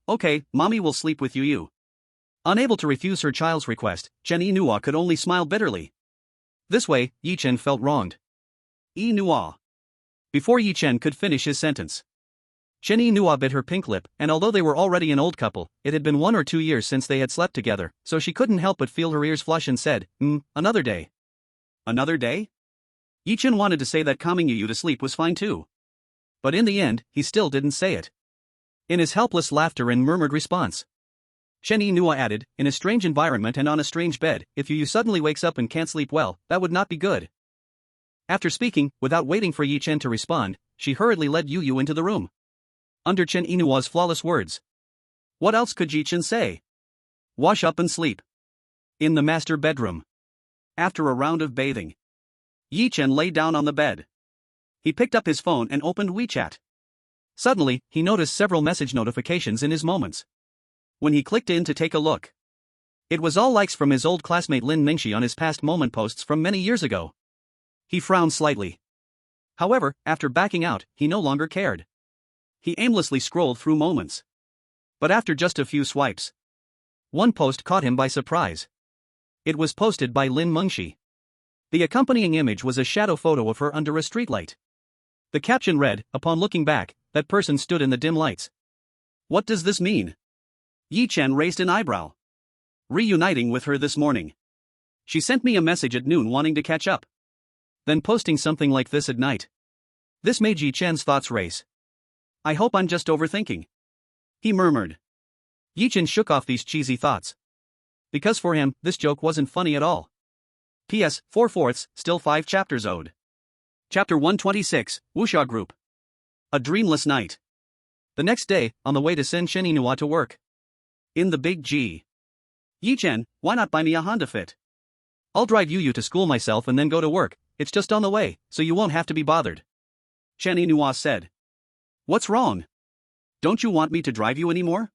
Okay, Mommy will sleep with Yu." Unable to refuse her child's request, Chen Yinhua could only smile bitterly. This way, Yi Chen felt wronged. Yinhua. Before Yi Chen could finish his sentence, Chen Yinhua bit her pink lip, and although they were already an old couple, it had been 1 or 2 years since they had slept together, so she couldn't help but feel her ears flush and said, another day. Another day? Yi Chen wanted to say that calming Yu to sleep was fine too. But in the end, he still didn't say it. In his helpless laughter and murmured response, Chen Yinhua added, in a strange environment and on a strange bed, if Yu suddenly wakes up and can't sleep well, that would not be good. After speaking, without waiting for Yi Chen to respond, she hurriedly led Yu into the room. Under Chen Yinua's flawless words. What else could Yi Chen say? Wash up and sleep. In the master bedroom. After a round of bathing, Yi Chen lay down on the bed. He picked up his phone and opened WeChat. Suddenly, he noticed several message notifications in his moments. When he clicked in to take a look, it was all likes from his old classmate Lin Mingxi on his past moment posts from many years ago. He frowned slightly. However, after backing out, he no longer cared. He aimlessly scrolled through moments. But after just a few swipes, one post caught him by surprise. It was posted by Lin Mingxi. The accompanying image was a shadow photo of her under a streetlight. The caption read, upon looking back, that person stood in the dim lights. What does this mean? Yi Chen raised an eyebrow. Reuniting with her this morning. She sent me a message at noon wanting to catch up. Then posting something like this at night. This made Yi Chen's thoughts race. I hope I'm just overthinking, he murmured. Yi Chen shook off these cheesy thoughts. Because for him, this joke wasn't funny at all. P.S. 4/4, still 5 chapters owed. Chapter 126, Wuxia Group. A dreamless night. The next day, on the way to send Chen Yinhua to work. In the Big G. Yi Chen, why not buy me a Honda Fit? I'll drive Yu to school myself and then go to work, it's just on the way, so you won't have to be bothered. Chen Yinhua said. What's wrong? Don't you want me to drive you anymore?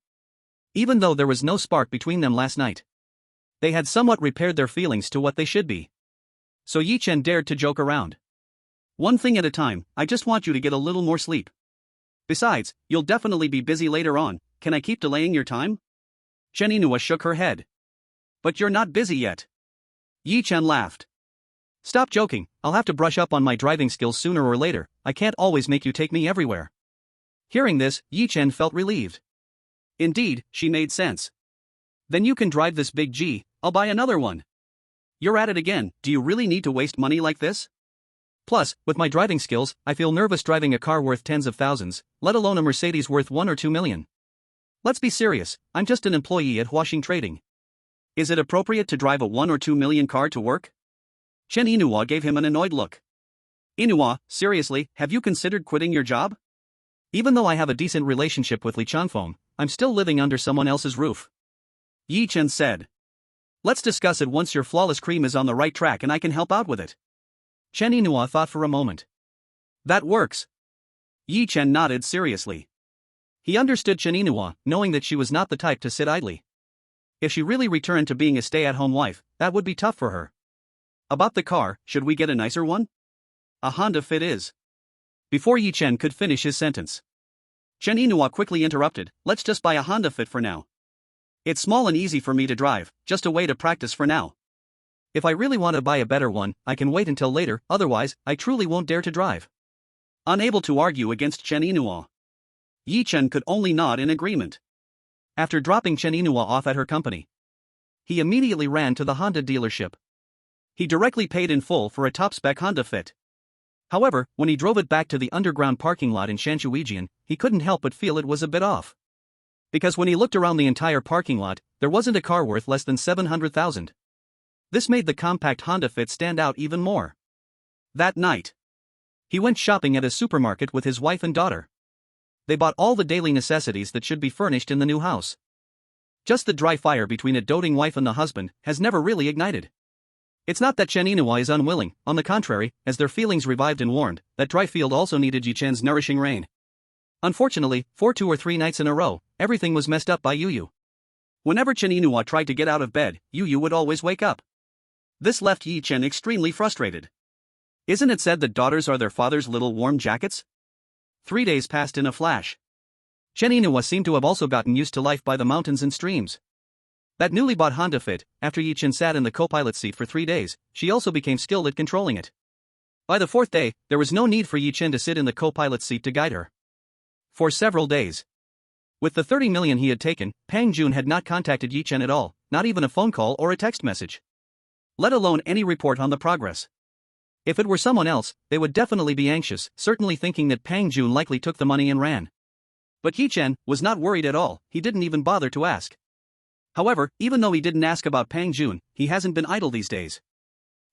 Even though there was no spark between them last night, they had somewhat repaired their feelings to what they should be. So Yi Chen dared to joke around. One thing at a time, I just want you to get a little more sleep. Besides, you'll definitely be busy later on, can I keep delaying your time? Chen Yinhua shook her head. But you're not busy yet. Yi Chen laughed. Stop joking, I'll have to brush up on my driving skills sooner or later, I can't always make you take me everywhere. Hearing this, Yi Chen felt relieved. Indeed, she made sense. Then you can drive this Big G, I'll buy another one. You're at it again, do you really need to waste money like this? Plus, with my driving skills, I feel nervous driving a car worth tens of thousands, let alone a Mercedes worth 1 or 2 million. Let's be serious, I'm just an employee at Huaxing Trading. Is it appropriate to drive a 1 or 2 million car to work? Chen Yinhua gave him an annoyed look. Yinhua, seriously, have you considered quitting your job? Even though I have a decent relationship with Li Changfeng, I'm still living under someone else's roof. Yi Chen said. Let's discuss it once your flawless cream is on the right track and I can help out with it. Chen Yinhua thought for a moment. That works. Yi Chen nodded seriously. He understood Chen Yinhua, knowing that she was not the type to sit idly. If she really returned to being a stay-at-home wife, that would be tough for her. About the car, should we get a nicer one? A Honda Fit is. Before Yi Chen could finish his sentence, Chen Yinhua quickly interrupted, let's just buy a Honda Fit for now. It's small and easy for me to drive, just a way to practice for now. If I really want to buy a better one, I can wait until later, otherwise, I truly won't dare to drive. Unable to argue against Chen Yinhua, Yi Chen could only nod in agreement. After dropping Chen Yinhua off at her company, he immediately ran to the Honda dealership. He directly paid in full for a top-spec Honda Fit. However, when he drove it back to the underground parking lot in Shanshuijian, he couldn't help but feel it was a bit off. Because when he looked around the entire parking lot, there wasn't a car worth less than 700,000. This made the compact Honda Fit stand out even more. That night, he went shopping at a supermarket with his wife and daughter. They bought all the daily necessities that should be furnished in the new house. Just the dry fire between a doting wife and the husband has never really ignited. It's not that Chen Yinhua is unwilling, on the contrary, as their feelings revived and warmed, that dry field also needed Yi Chen's nourishing rain. Unfortunately, for 2 or 3 nights in a row, everything was messed up by Yu. Whenever Chen Yinhua tried to get out of bed, Yu would always wake up. This left Yi Chen extremely frustrated. Isn't it said that daughters are their father's little warm jackets? 3 days passed in a flash. Chen Yinhua seemed to have also gotten used to life by the mountains and streams. That newly bought Honda Fit, after Yi Chen sat in the co-pilot seat for 3 days, she also became skilled at controlling it. By the 4th day, there was no need for Yi Chen to sit in the co-pilot seat to guide her. For several days. With the 30 million he had taken, Pang Jun had not contacted Yi Chen at all, not even a phone call or a text message. Let alone any report on the progress. If it were someone else, they would definitely be anxious, certainly thinking that Pang Jun likely took the money and ran. But Yi Chen was not worried at all, he didn't even bother to ask. However, even though he didn't ask about Pang Jun, he hasn't been idle these days.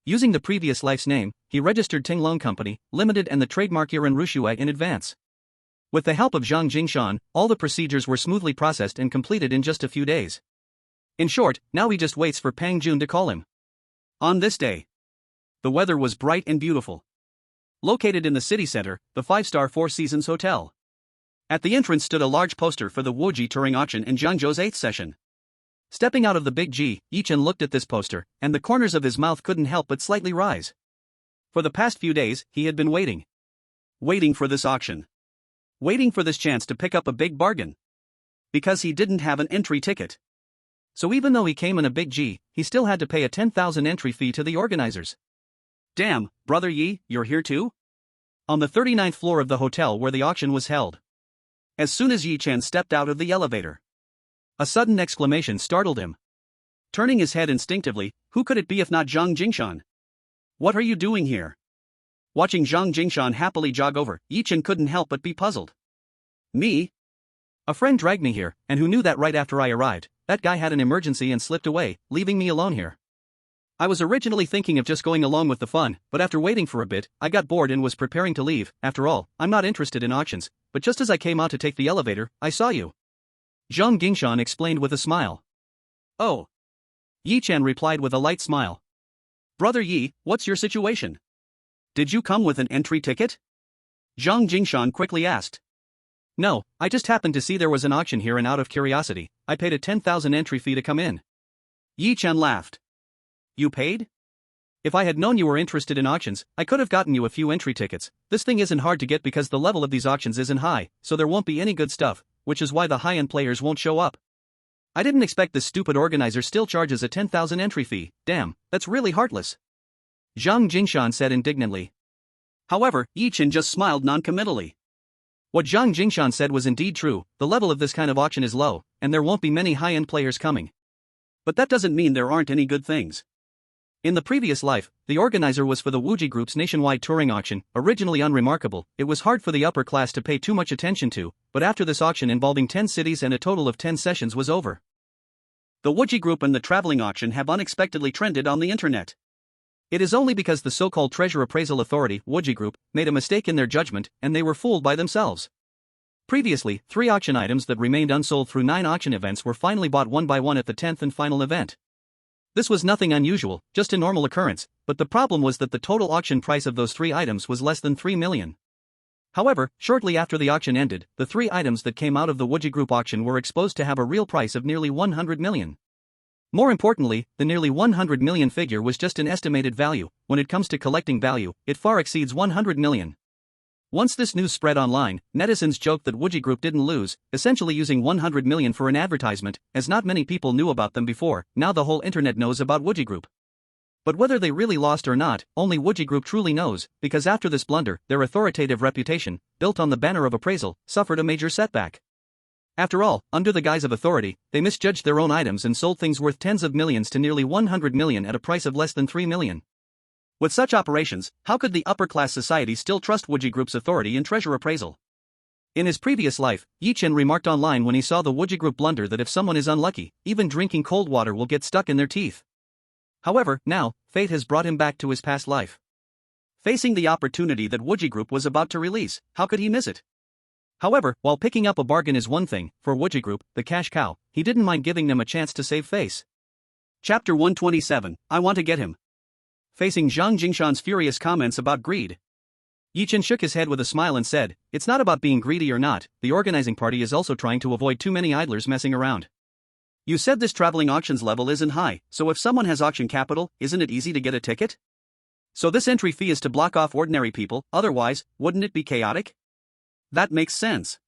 Using the previous life's name, he registered Ting Loan Company, Limited and the trademark Yiren Rushue in advance. With the help of Zhang Jingshan, all the procedures were smoothly processed and completed in just a few days. In short, now he just waits for Pang Jun to call him. On this day, the weather was bright and beautiful. Located in the city center, the 5-star Four Seasons Hotel. At the entrance stood a large poster for the Wuji Touring Auction in Zhangzhou's 8th session. Stepping out of the big G, Yi Chen looked at this poster, and the corners of his mouth couldn't help but slightly rise. For the past few days, he had been waiting. Waiting for this auction. Waiting for this chance to pick up a big bargain. Because he didn't have an entry ticket. So even though he came in a big G, he still had to pay a 10,000 entry fee to the organizers. Damn, brother Yi, you're here too? On the 39th floor of the hotel where the auction was held. As soon as Yi Chen stepped out of the elevator, a sudden exclamation startled him. Turning his head instinctively, who could it be if not Zhang Jingshan? What are you doing here? Watching Zhang Jingshan happily jog over, Yi Chen couldn't help but be puzzled. Me? A friend dragged me here, and who knew that right after I arrived, that guy had an emergency and slipped away, leaving me alone here. I was originally thinking of just going along with the fun, but after waiting for a bit, I got bored and was preparing to leave. After all, I'm not interested in auctions, but just as I came out to take the elevator, I saw you. Zhang Jingshan explained with a smile. Oh. Yi Chen replied with a light smile. Brother Yi, what's your situation? Did you come with an entry ticket? Zhang Jingshan quickly asked. No, I just happened to see there was an auction here and out of curiosity, I paid a 10,000 entry fee to come in. Yi Chen laughed. You paid? If I had known you were interested in auctions, I could have gotten you a few entry tickets. This thing isn't hard to get because the level of these auctions isn't high, so there won't be any good stuff, which is why the high-end players won't show up. I didn't expect this stupid organizer still charges a 10,000 entry fee. Damn, that's really heartless. Zhang Jingshan said indignantly. However, Yi Chen just smiled noncommittally. What Zhang Jingshan said was indeed true, the level of this kind of auction is low, and there won't be many high-end players coming. But that doesn't mean there aren't any good things. In the previous life, the organizer was for the Wuji Group's nationwide touring auction, originally unremarkable. It was hard for the upper class to pay too much attention to, but after this auction involving 10 cities and a total of 10 sessions was over, the Wuji Group and the traveling auction have unexpectedly trended on the internet. It is only because the so-called Treasure Appraisal Authority, Wuji Group, made a mistake in their judgment, and they were fooled by themselves. Previously, 3 auction items that remained unsold through 9 auction events were finally bought one by one at the 10th and final event. This was nothing unusual, just a normal occurrence, but the problem was that the total auction price of those 3 items was less than 3 million. However, shortly after the auction ended, the 3 items that came out of the Wuji Group auction were exposed to have a real price of nearly 100 million. More importantly, the nearly 100 million figure was just an estimated value. When it comes to collecting value, it far exceeds 100 million. Once this news spread online, netizens joked that Wuji Group didn't lose, essentially using 100 million for an advertisement, as not many people knew about them before. Now the whole internet knows about Wuji Group. But whether they really lost or not, only Wuji Group truly knows, because after this blunder, their authoritative reputation, built on the banner of appraisal, suffered a major setback. After all, under the guise of authority, they misjudged their own items and sold things worth tens of millions to nearly 100 million at a price of less than 3 million. With such operations, how could the upper-class society still trust Wuji Group's authority in treasure appraisal? In his previous life, Yi Chen remarked online when he saw the Wuji Group blunder that if someone is unlucky, even drinking cold water will get stuck in their teeth. However, now, fate has brought him back to his past life. Facing the opportunity that Wuji Group was about to release, how could he miss it? However, while picking up a bargain is one thing, for Wuji Group, the cash cow, he didn't mind giving them a chance to save face. Chapter 127, I Want to Get Him. Facing Zhang Jingshan's furious comments about greed, Yi Chen shook his head with a smile and said, "It's not about being greedy or not, the organizing party is also trying to avoid too many idlers messing around. You said this traveling auctions level isn't high, so if someone has auction capital, isn't it easy to get a ticket? So this entry fee is to block off ordinary people, otherwise, wouldn't it be chaotic? That makes sense."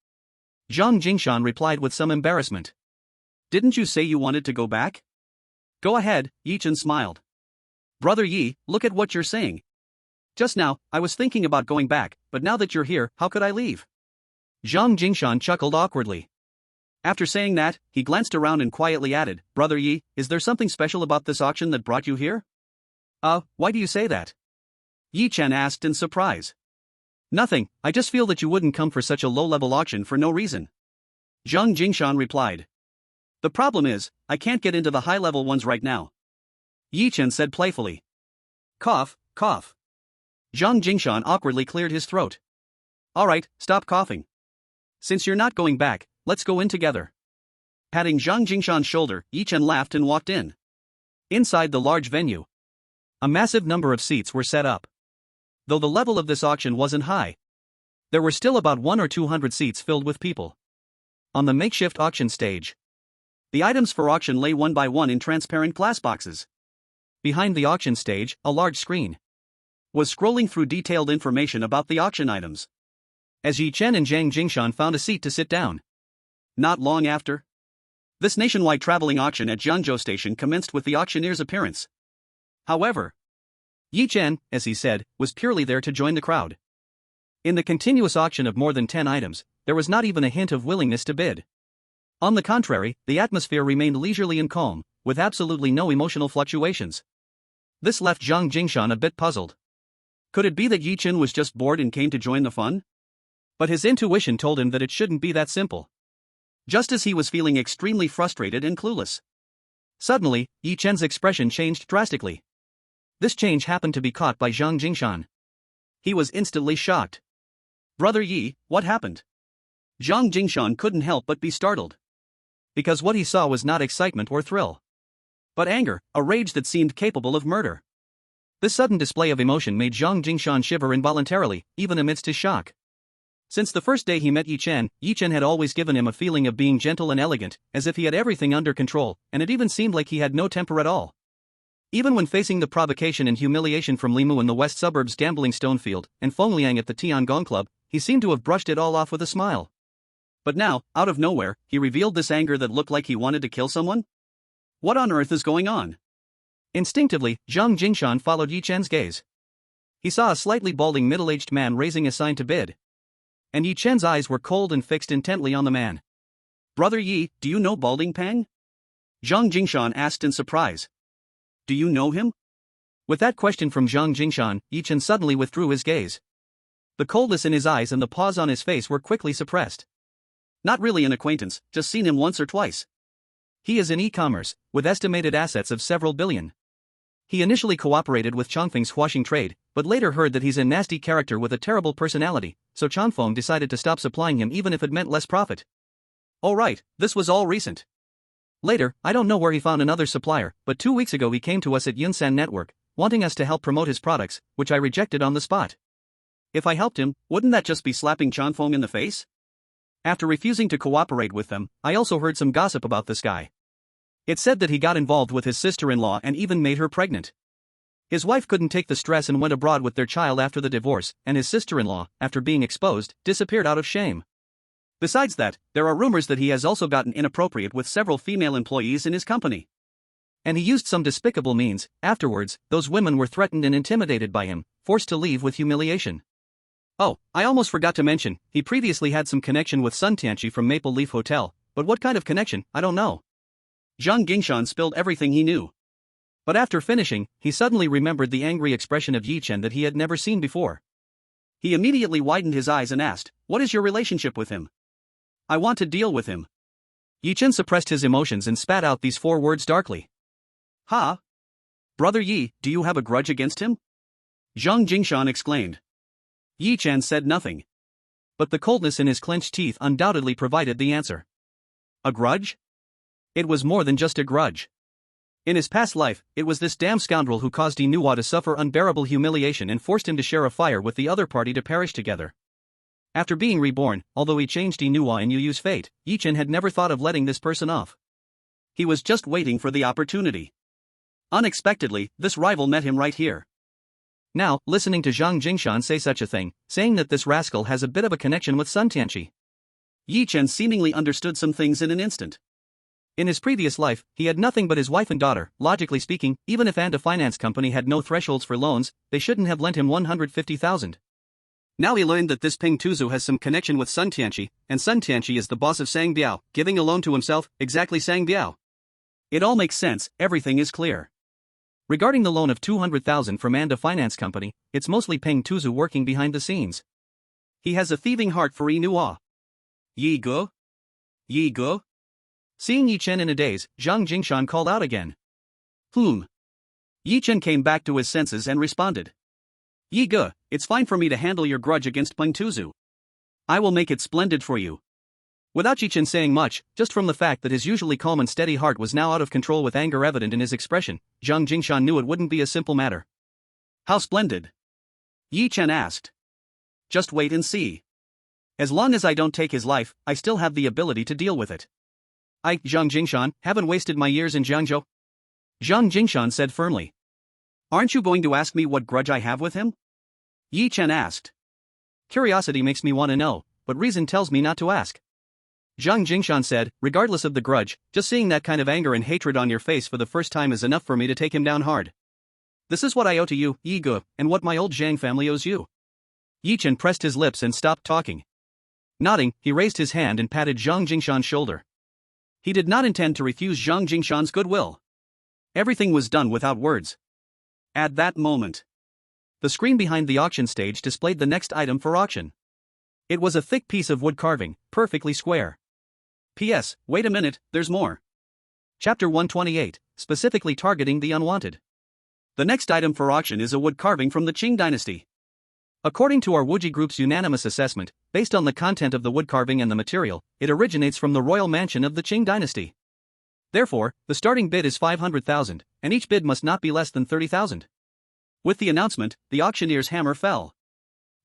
Zhang Jingshan replied with some embarrassment. "Didn't you say you wanted to go back?" "Go ahead," Yi Chen smiled. "Brother Yi, look at what you're saying. Just now, I was thinking about going back, but now that you're here, how could I leave? Zhang Jingshan chuckled awkwardly. After saying that, he glanced around and quietly added, Brother Yi, is there something special about this auction that brought you here? Why do you say that? Yi Chen asked in surprise. Nothing, I just feel that you wouldn't come for such a low-level auction for no reason. Zhang Jingshan replied. The problem is, I can't get into the high-level ones right now. Yi Chen said playfully. Cough, cough. Zhang Jingshan awkwardly cleared his throat. Alright, stop coughing. Since you're not going back, let's go in together. Patting Zhang Jingshan's shoulder, Yi Chen laughed and walked in. Inside the large venue, a massive number of seats were set up. Though the level of this auction wasn't high, there were still about 100 or 200 seats filled with people. On the makeshift auction stage, the items for auction lay one by one in transparent glass boxes. Behind the auction stage, a large screen was scrolling through detailed information about the auction items. As Yi Chen and Zhang Jingshan found a seat to sit down. Not long after, this nationwide traveling auction at Jianzhou Station commenced with the auctioneer's appearance. However, Yi Chen, as he said, was purely there to join the crowd. In the continuous auction of more than 10 items, there was not even a hint of willingness to bid. On the contrary, the atmosphere remained leisurely and calm, with absolutely no emotional fluctuations. This left Zhang Jingshan a bit puzzled. Could it be that Yi Chen was just bored and came to join the fun? But his intuition told him that it shouldn't be that simple. Just as he was feeling extremely frustrated and clueless. Suddenly, Yi Chen's expression changed drastically. This change happened to be caught by Zhang Jingshan. He was instantly shocked. Brother Yi, what happened? Zhang Jingshan couldn't help but be startled. Because what he saw was not excitement or thrill, but anger, a rage that seemed capable of murder. This sudden display of emotion made Zhang Jingshan shiver involuntarily, even amidst his shock. Since the first day he met Yi Chen had always given him a feeling of being gentle and elegant, as if he had everything under control, and it even seemed like he had no temper at all. Even when facing the provocation and humiliation from Limu in the west suburbs gambling Stonefield, and Fengliang at the Tiangong Club, he seemed to have brushed it all off with a smile. But now, out of nowhere, he revealed this anger that looked like he wanted to kill someone? What on earth is going on? Instinctively, Zhang Jingshan followed Yi Chen's gaze. He saw a slightly balding middle-aged man raising a sign to bid. And Yi Chen's eyes were cold and fixed intently on the man. Brother Yi, do you know Balding Pang? Zhang Jingshan asked in surprise. Do you know him? With that question from Zhang Jingshan, Yi Chen suddenly withdrew his gaze. The coldness in his eyes and the pause on his face were quickly suppressed. Not really an acquaintance, just seen him once or twice. He is in e-commerce, with estimated assets of several billion. He initially cooperated with Chongfeng's washing trade, but later heard that he's a nasty character with a terrible personality, so Chongfeng decided to stop supplying him even if it meant less profit. Oh right, this was all recent. Later, I don't know where he found another supplier, but 2 weeks ago he came to us at Yunsan Network, wanting us to help promote his products, which I rejected on the spot. If I helped him, wouldn't that just be slapping Chongfeng in the face? After refusing to cooperate with them, I also heard some gossip about this guy. It said that he got involved with his sister-in-law and even made her pregnant. His wife couldn't take the stress and went abroad with their child after the divorce, and his sister-in-law, after being exposed, disappeared out of shame. Besides that, there are rumors that he has also gotten inappropriate with several female employees in his company. And he used some despicable means. Afterwards, those women were threatened and intimidated by him, forced to leave with humiliation. Oh, I almost forgot to mention, he previously had some connection with Sun Tianchi from Maple Leaf Hotel, but what kind of connection, I don't know. Zhang Jingshan spilled everything he knew. But after finishing, he suddenly remembered the angry expression of Yi Chen that he had never seen before. He immediately widened his eyes and asked, what is your relationship with him? I want to deal with him. Yi Chen suppressed his emotions and spat out these 4 words darkly. Ha! Brother Yi, do you have a grudge against him? Zhang Jingshan exclaimed. Yi Chen said nothing. But the coldness in his clenched teeth undoubtedly provided the answer. A grudge? It was more than just a grudge. In his past life, it was this damn scoundrel who caused Inua to suffer unbearable humiliation and forced him to share a fire with the other party to perish together. After being reborn, although he changed Inua and Yu's fate, Yi Chen had never thought of letting this person off. He was just waiting for the opportunity. Unexpectedly, this rival met him right here. Now, listening to Zhang Jingshan say such a thing, saying that this rascal has a bit of a connection with Sun Tianchi, Yi Chen seemingly understood some things in an instant. In his previous life, he had nothing but his wife and daughter. Logically speaking, even if a finance company had no thresholds for loans, they shouldn't have lent him 150,000. Now he learned that this Ping Tuzu has some connection with Sun Tianqi, and Sun Tianqi is the boss of Sang Biao, giving a loan to himself, exactly Sang Biao. It all makes sense, everything is clear. Regarding the loan of 200,000 from Anda Finance Company, it's mostly Peng Tuzu working behind the scenes. He has a thieving heart for Yi Nuo. Yi Ge? Yi Ge? Seeing Yi Chen in a daze, Zhang Jingshan called out again. Yi Chen came back to his senses and responded. Yi Ge, it's fine for me to handle your grudge against Peng Tuzu. I will make it splendid for you. Without Yi Chen saying much, just from the fact that his usually calm and steady heart was now out of control with anger evident in his expression, Zhang Jingshan knew it wouldn't be a simple matter. How splendid? Yi Chen asked. Just wait and see. As long as I don't take his life, I still have the ability to deal with it. I, Zhang Jingshan, haven't wasted my years in Jiangzhou. Zhang Jingshan said firmly. Aren't you going to ask me what grudge I have with him? Yi Chen asked. Curiosity makes me want to know, but reason tells me not to ask. Zhang Jingshan said, regardless of the grudge, just seeing that kind of anger and hatred on your face for the first time is enough for me to take him down hard. This is what I owe to you, Yi Ge, and what my old Zhang family owes you. Yi Chen pressed his lips and stopped talking. Nodding, he raised his hand and patted Zhang Jingshan's shoulder. He did not intend to refuse Zhang Jingshan's goodwill. Everything was done without words. At that moment, the screen behind the auction stage displayed the next item for auction. It was a thick piece of wood carving, perfectly square. P.S. Wait a minute, there's more. Chapter 128, specifically targeting the unwanted. The next item for auction is a wood carving from the Qing dynasty. According to our Wuji Group's unanimous assessment, based on the content of the wood carving and the material, it originates from the royal mansion of the Qing dynasty. Therefore, the starting bid is 500,000, and each bid must not be less than 30,000. With the announcement, the auctioneer's hammer fell.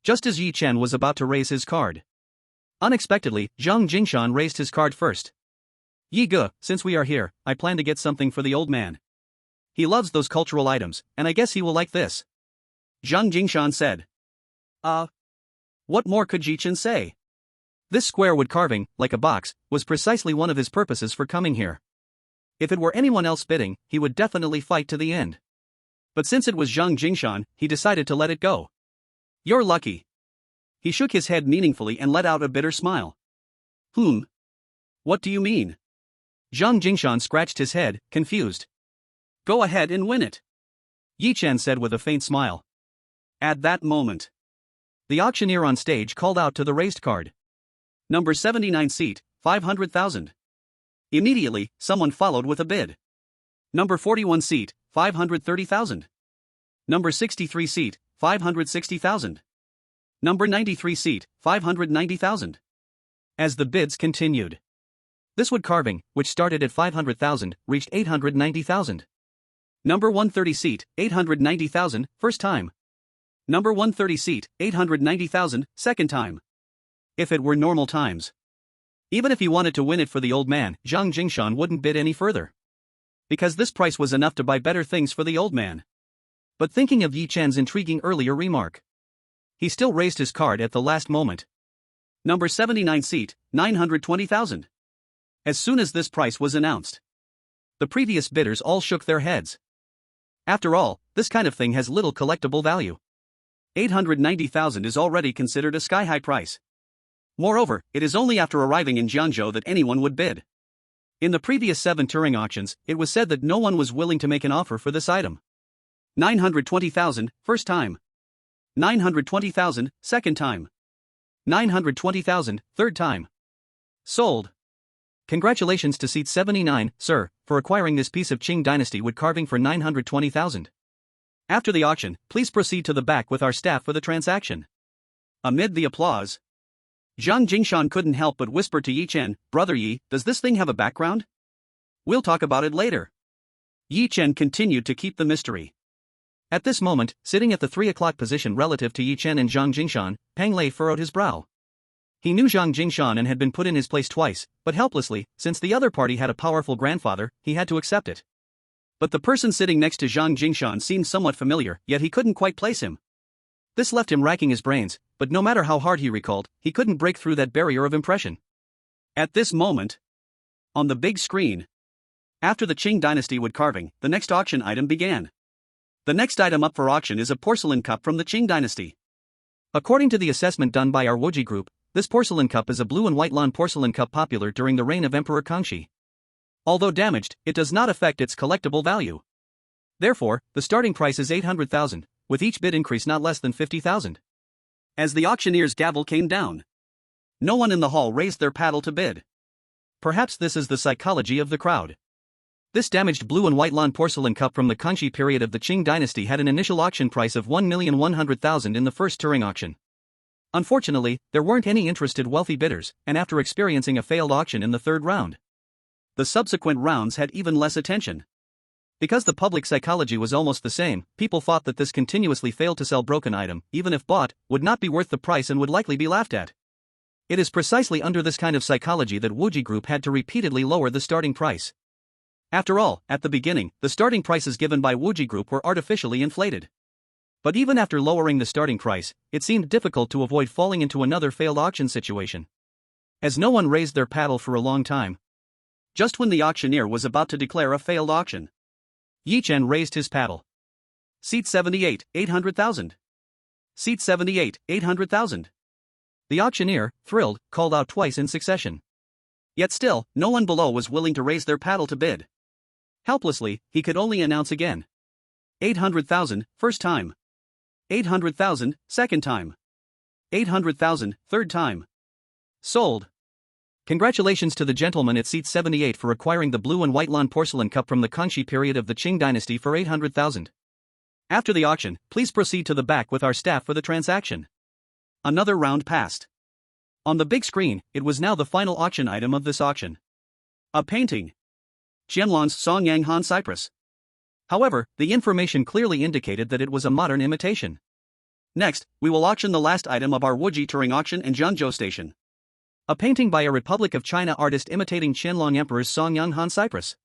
Just as Yi Chen was about to raise his card. Unexpectedly, Zhang Jingshan raised his card first. Yi Ge, since we are here, I plan to get something for the old man. He loves those cultural items, and I guess he will like this. Zhang Jingshan said. What more could Yi Chen say? This square wood carving, like a box, was precisely one of his purposes for coming here. If it were anyone else bidding, he would definitely fight to the end. But since it was Zhang Jingshan, he decided to let it go. You're lucky. He shook his head meaningfully and let out a bitter smile. What do you mean? Zhang Jingshan scratched his head, confused. Go ahead and win it. Yi Chen said with a faint smile. At that moment, the auctioneer on stage called out to the raised card. Number 79 seat, 500,000. Immediately, someone followed with a bid. Number 41 seat, 530,000. Number 63 seat, 560,000. Number 93 seat, 590,000. As the bids continued, this wood carving, which started at 500,000, reached 890,000. Number 130 seat, 890,000, first time. Number 130 seat, 890,000, second time. If it were normal times, even if he wanted to win it for the old man, Zhang Jingshan wouldn't bid any further. Because this price was enough to buy better things for the old man. But thinking of Yi Chen's intriguing earlier remark, he still raised his card at the last moment. Number 79 seat, 920,000. As soon as this price was announced, the previous bidders all shook their heads. After all, this kind of thing has little collectible value. 890,000 is already considered a sky-high price. Moreover, it is only after arriving in Jiangzhou that anyone would bid. In the previous 7 Turing auctions, it was said that no one was willing to make an offer for this item. 920,000, first time. 920,000, second time. 920,000, third time. Sold. Congratulations to seat 79, sir, for acquiring this piece of Qing dynasty wood carving for 920,000. After the auction, please proceed to the back with our staff for the transaction. Amid the applause, Zhang Jingshan couldn't help but whisper to Yi Chen, Brother Yi, does this thing have a background? We'll talk about it later. Yi Chen continued to keep the mystery. At this moment, sitting at the 3 o'clock position relative to Yi Chen and Zhang Jingshan, Pang Lei furrowed his brow. He knew Zhang Jingshan and had been put in his place twice, but helplessly, since the other party had a powerful grandfather, he had to accept it. But the person sitting next to Zhang Jingshan seemed somewhat familiar, yet he couldn't quite place him. This left him racking his brains, but no matter how hard he recalled, he couldn't break through that barrier of impression. At this moment, on the big screen, after the Qing dynasty wood carving, the next auction item began. The next item up for auction is a porcelain cup from the Qing dynasty. According to the assessment done by our Wuji group, this porcelain cup is a blue and white lawn porcelain cup popular during the reign of Emperor Kangxi. Although damaged, it does not affect its collectible value. Therefore, the starting price is 800,000, with each bid increase not less than 50,000. As the auctioneer's gavel came down, no one in the hall raised their paddle to bid. Perhaps this is the psychology of the crowd. This damaged blue and white lawn porcelain cup from the Kangxi period of the Qing dynasty had an initial auction price of 1,100,000 in the first Turing auction. Unfortunately, there weren't any interested wealthy bidders, and after experiencing a failed auction in the third round, the subsequent rounds had even less attention. Because the public psychology was almost the same, people thought that this continuously failed to sell broken item, even if bought, would not be worth the price and would likely be laughed at. It is precisely under this kind of psychology that Wuji Group had to repeatedly lower the starting price. After all, at the beginning, the starting prices given by Wuji Group were artificially inflated. But even after lowering the starting price, it seemed difficult to avoid falling into another failed auction situation, as no one raised their paddle for a long time. Just when the auctioneer was about to declare a failed auction, Yi Chen raised his paddle. Seat 78, 800,000. Seat 78, 800,000. The auctioneer, thrilled, called out twice in succession. Yet still, no one below was willing to raise their paddle to bid. Helplessly, he could only announce again. 800,000, first time. 800,000, second time. 800,000, third time. Sold. Congratulations to the gentleman at seat 78 for acquiring the blue and white lawn porcelain cup from the Kangxi period of the Qing dynasty for 800,000. After the auction, please proceed to the back with our staff for the transaction. Another round passed. On the big screen, it was now the final auction item of this auction. A painting. Qianlong's Songyang Han Cypress. However, the information clearly indicated that it was a modern imitation. Next, we will auction the last item of our Wuji Turing auction in Zhengzhou Station. A painting by a Republic of China artist imitating Qianlong Emperor's Songyang Han Cypress.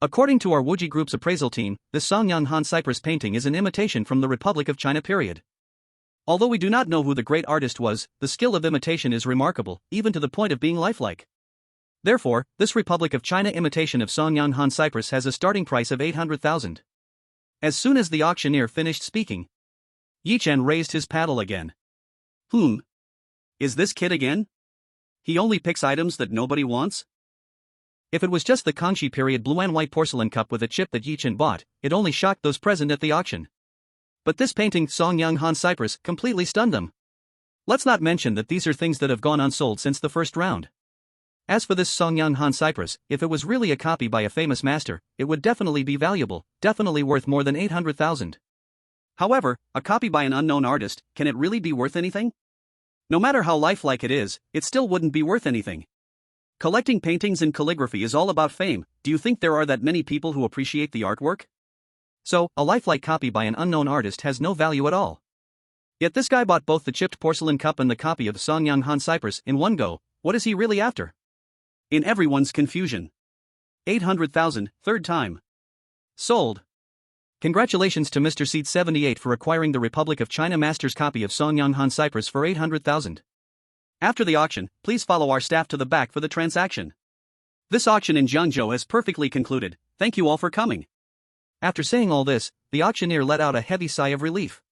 According to our Wuji Group's appraisal team, this Songyang Han Cypress painting is an imitation from the Republic of China period. Although we do not know who the great artist was, the skill of imitation is remarkable, even to the point of being lifelike. Therefore, this Republic of China imitation of Songyang Han Cypress has a starting price of 800,000. As soon as the auctioneer finished speaking, Yi Chen raised his paddle again. Is this kid again? He only picks items that nobody wants? If it was just the Kangxi period blue and white porcelain cup with a chip that Yi Chen bought, it only shocked those present at the auction. But this painting, Songyang Han Cypress, completely stunned them. Let's not mention that these are things that have gone unsold since the first round. As for this Songyang Han Cypress, if it was really a copy by a famous master, it would definitely be valuable, definitely worth more than 800,000. However, a copy by an unknown artist, can it really be worth anything? No matter how lifelike it is, it still wouldn't be worth anything. Collecting paintings and calligraphy is all about fame. Do you think there are that many people who appreciate the artwork? So, a lifelike copy by an unknown artist has no value at all. Yet this guy bought both the chipped porcelain cup and the copy of Songyang Han Cypress in one go. What is he really after? In everyone's confusion. 800,000, third time. Sold. Congratulations to Mr. Seat 78 for acquiring the Republic of China Master's copy of Songyang Han Cypress for 800,000. After the auction, please follow our staff to the back for the transaction. This auction in Zhengzhou has perfectly concluded. Thank you all for coming. After saying all this, the auctioneer let out a heavy sigh of relief.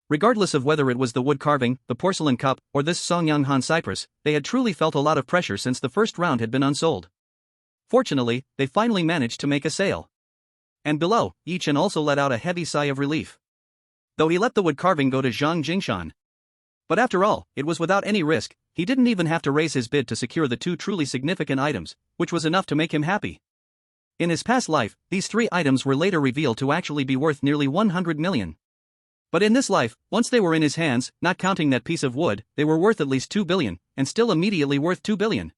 Regardless of whether it was the wood carving, the porcelain cup, or this Songyang Han Cypress, they had truly felt a lot of pressure since the first round had been unsold. Fortunately, they finally managed to make a sale. And below, Yi Chen also let out a heavy sigh of relief. Though he let the wood carving go to Zhang Jingshan. But after all, it was without any risk. He didn't even have to raise his bid to secure the two truly significant items, which was enough to make him happy. In his past life, these three items were later revealed to actually be worth nearly 100 million. But in this life, once they were in his hands, not counting that piece of wood, they were worth at least 2 billion, and still immediately worth 2 billion.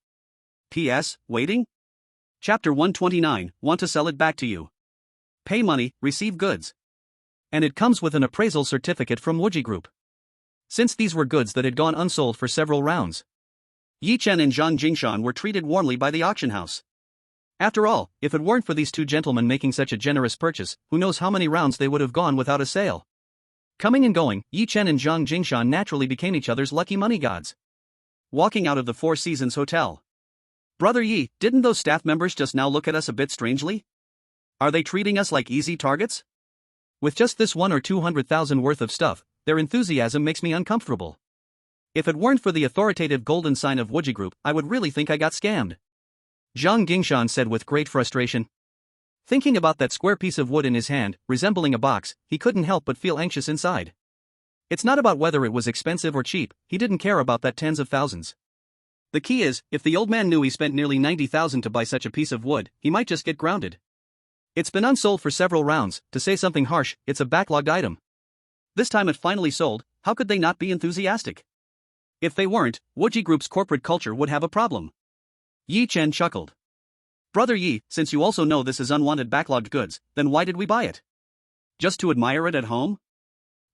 P.S. Waiting? Chapter 129, want to sell it back to you. Pay money, receive goods. And it comes with an appraisal certificate from Wuji Group. Since these were goods that had gone unsold for several rounds, Yi Chen and Zhang Jingshan were treated warmly by the auction house. After all, if it weren't for these two gentlemen making such a generous purchase, who knows how many rounds they would have gone without a sale. Coming and going, Yi Chen and Zhang Jingshan naturally became each other's lucky money gods. Walking out of the Four Seasons Hotel. Brother Yi, didn't those staff members just now look at us a bit strangely? Are they treating us like easy targets? With just this 1 or 200,000 worth of stuff, their enthusiasm makes me uncomfortable. If it weren't for the authoritative golden sign of Wuji Group, I would really think I got scammed. Zhang Jingshan said with great frustration. Thinking about that square piece of wood in his hand, resembling a box, he couldn't help but feel anxious inside. It's not about whether it was expensive or cheap, he didn't care about that tens of thousands. The key is, if the old man knew he spent nearly 90,000 to buy such a piece of wood, he might just get grounded. It's been unsold for several rounds, to say something harsh, it's a backlogged item. This time it finally sold, how could they not be enthusiastic? If they weren't, Wuji Group's corporate culture would have a problem. Yi Chen chuckled. Brother Yi, since you also know this is unwanted backlogged goods, then why did we buy it? Just to admire it at home?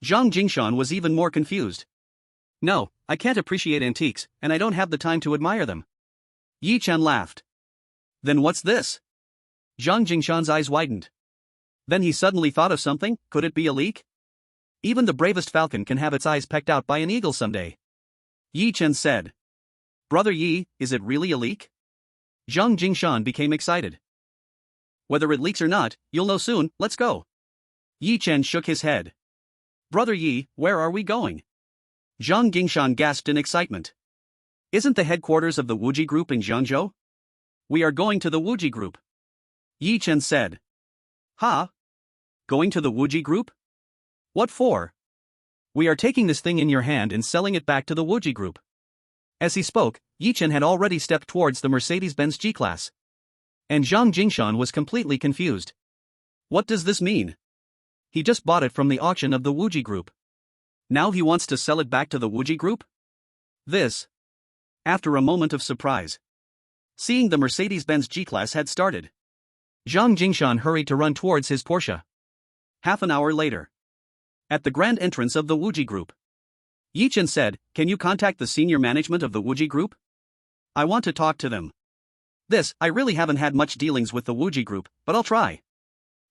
Zhang Jingshan was even more confused. No, I can't appreciate antiques, and I don't have the time to admire them. Yi Chen laughed. Then what's this? Zhang Jingshan's eyes widened. Then he suddenly thought of something, could it be a leak? Even the bravest falcon can have its eyes pecked out by an eagle someday. Yi Chen said. Brother Yi, is it really a leak? Zhang Jingshan became excited. Whether it leaks or not, you'll know soon, let's go. Yi Chen shook his head. Brother Yi, where are we going? Zhang Jingshan gasped in excitement. Isn't the headquarters of the Wuji Group in Jiangzhou? We are going to the Wuji Group. Yi Chen said. Ha? Going to the Wuji Group? What for? We are taking this thing in your hand and selling it back to the Wuji Group. As he spoke, Yi Chen had already stepped towards the Mercedes-Benz G-Class. And Zhang Jingshan was completely confused. What does this mean? He just bought it from the auction of the Wuji Group. Now he wants to sell it back to the Wuji Group? This. After a moment of surprise. Seeing the Mercedes-Benz G-Class had started. Zhang Jingshan hurried to run towards his Porsche. Half an hour later. At the grand entrance of the Wuji Group. Yi Chen said, can you contact the senior management of the Wuji Group? I want to talk to them. I really haven't had much dealings with the Wuji Group, but I'll try.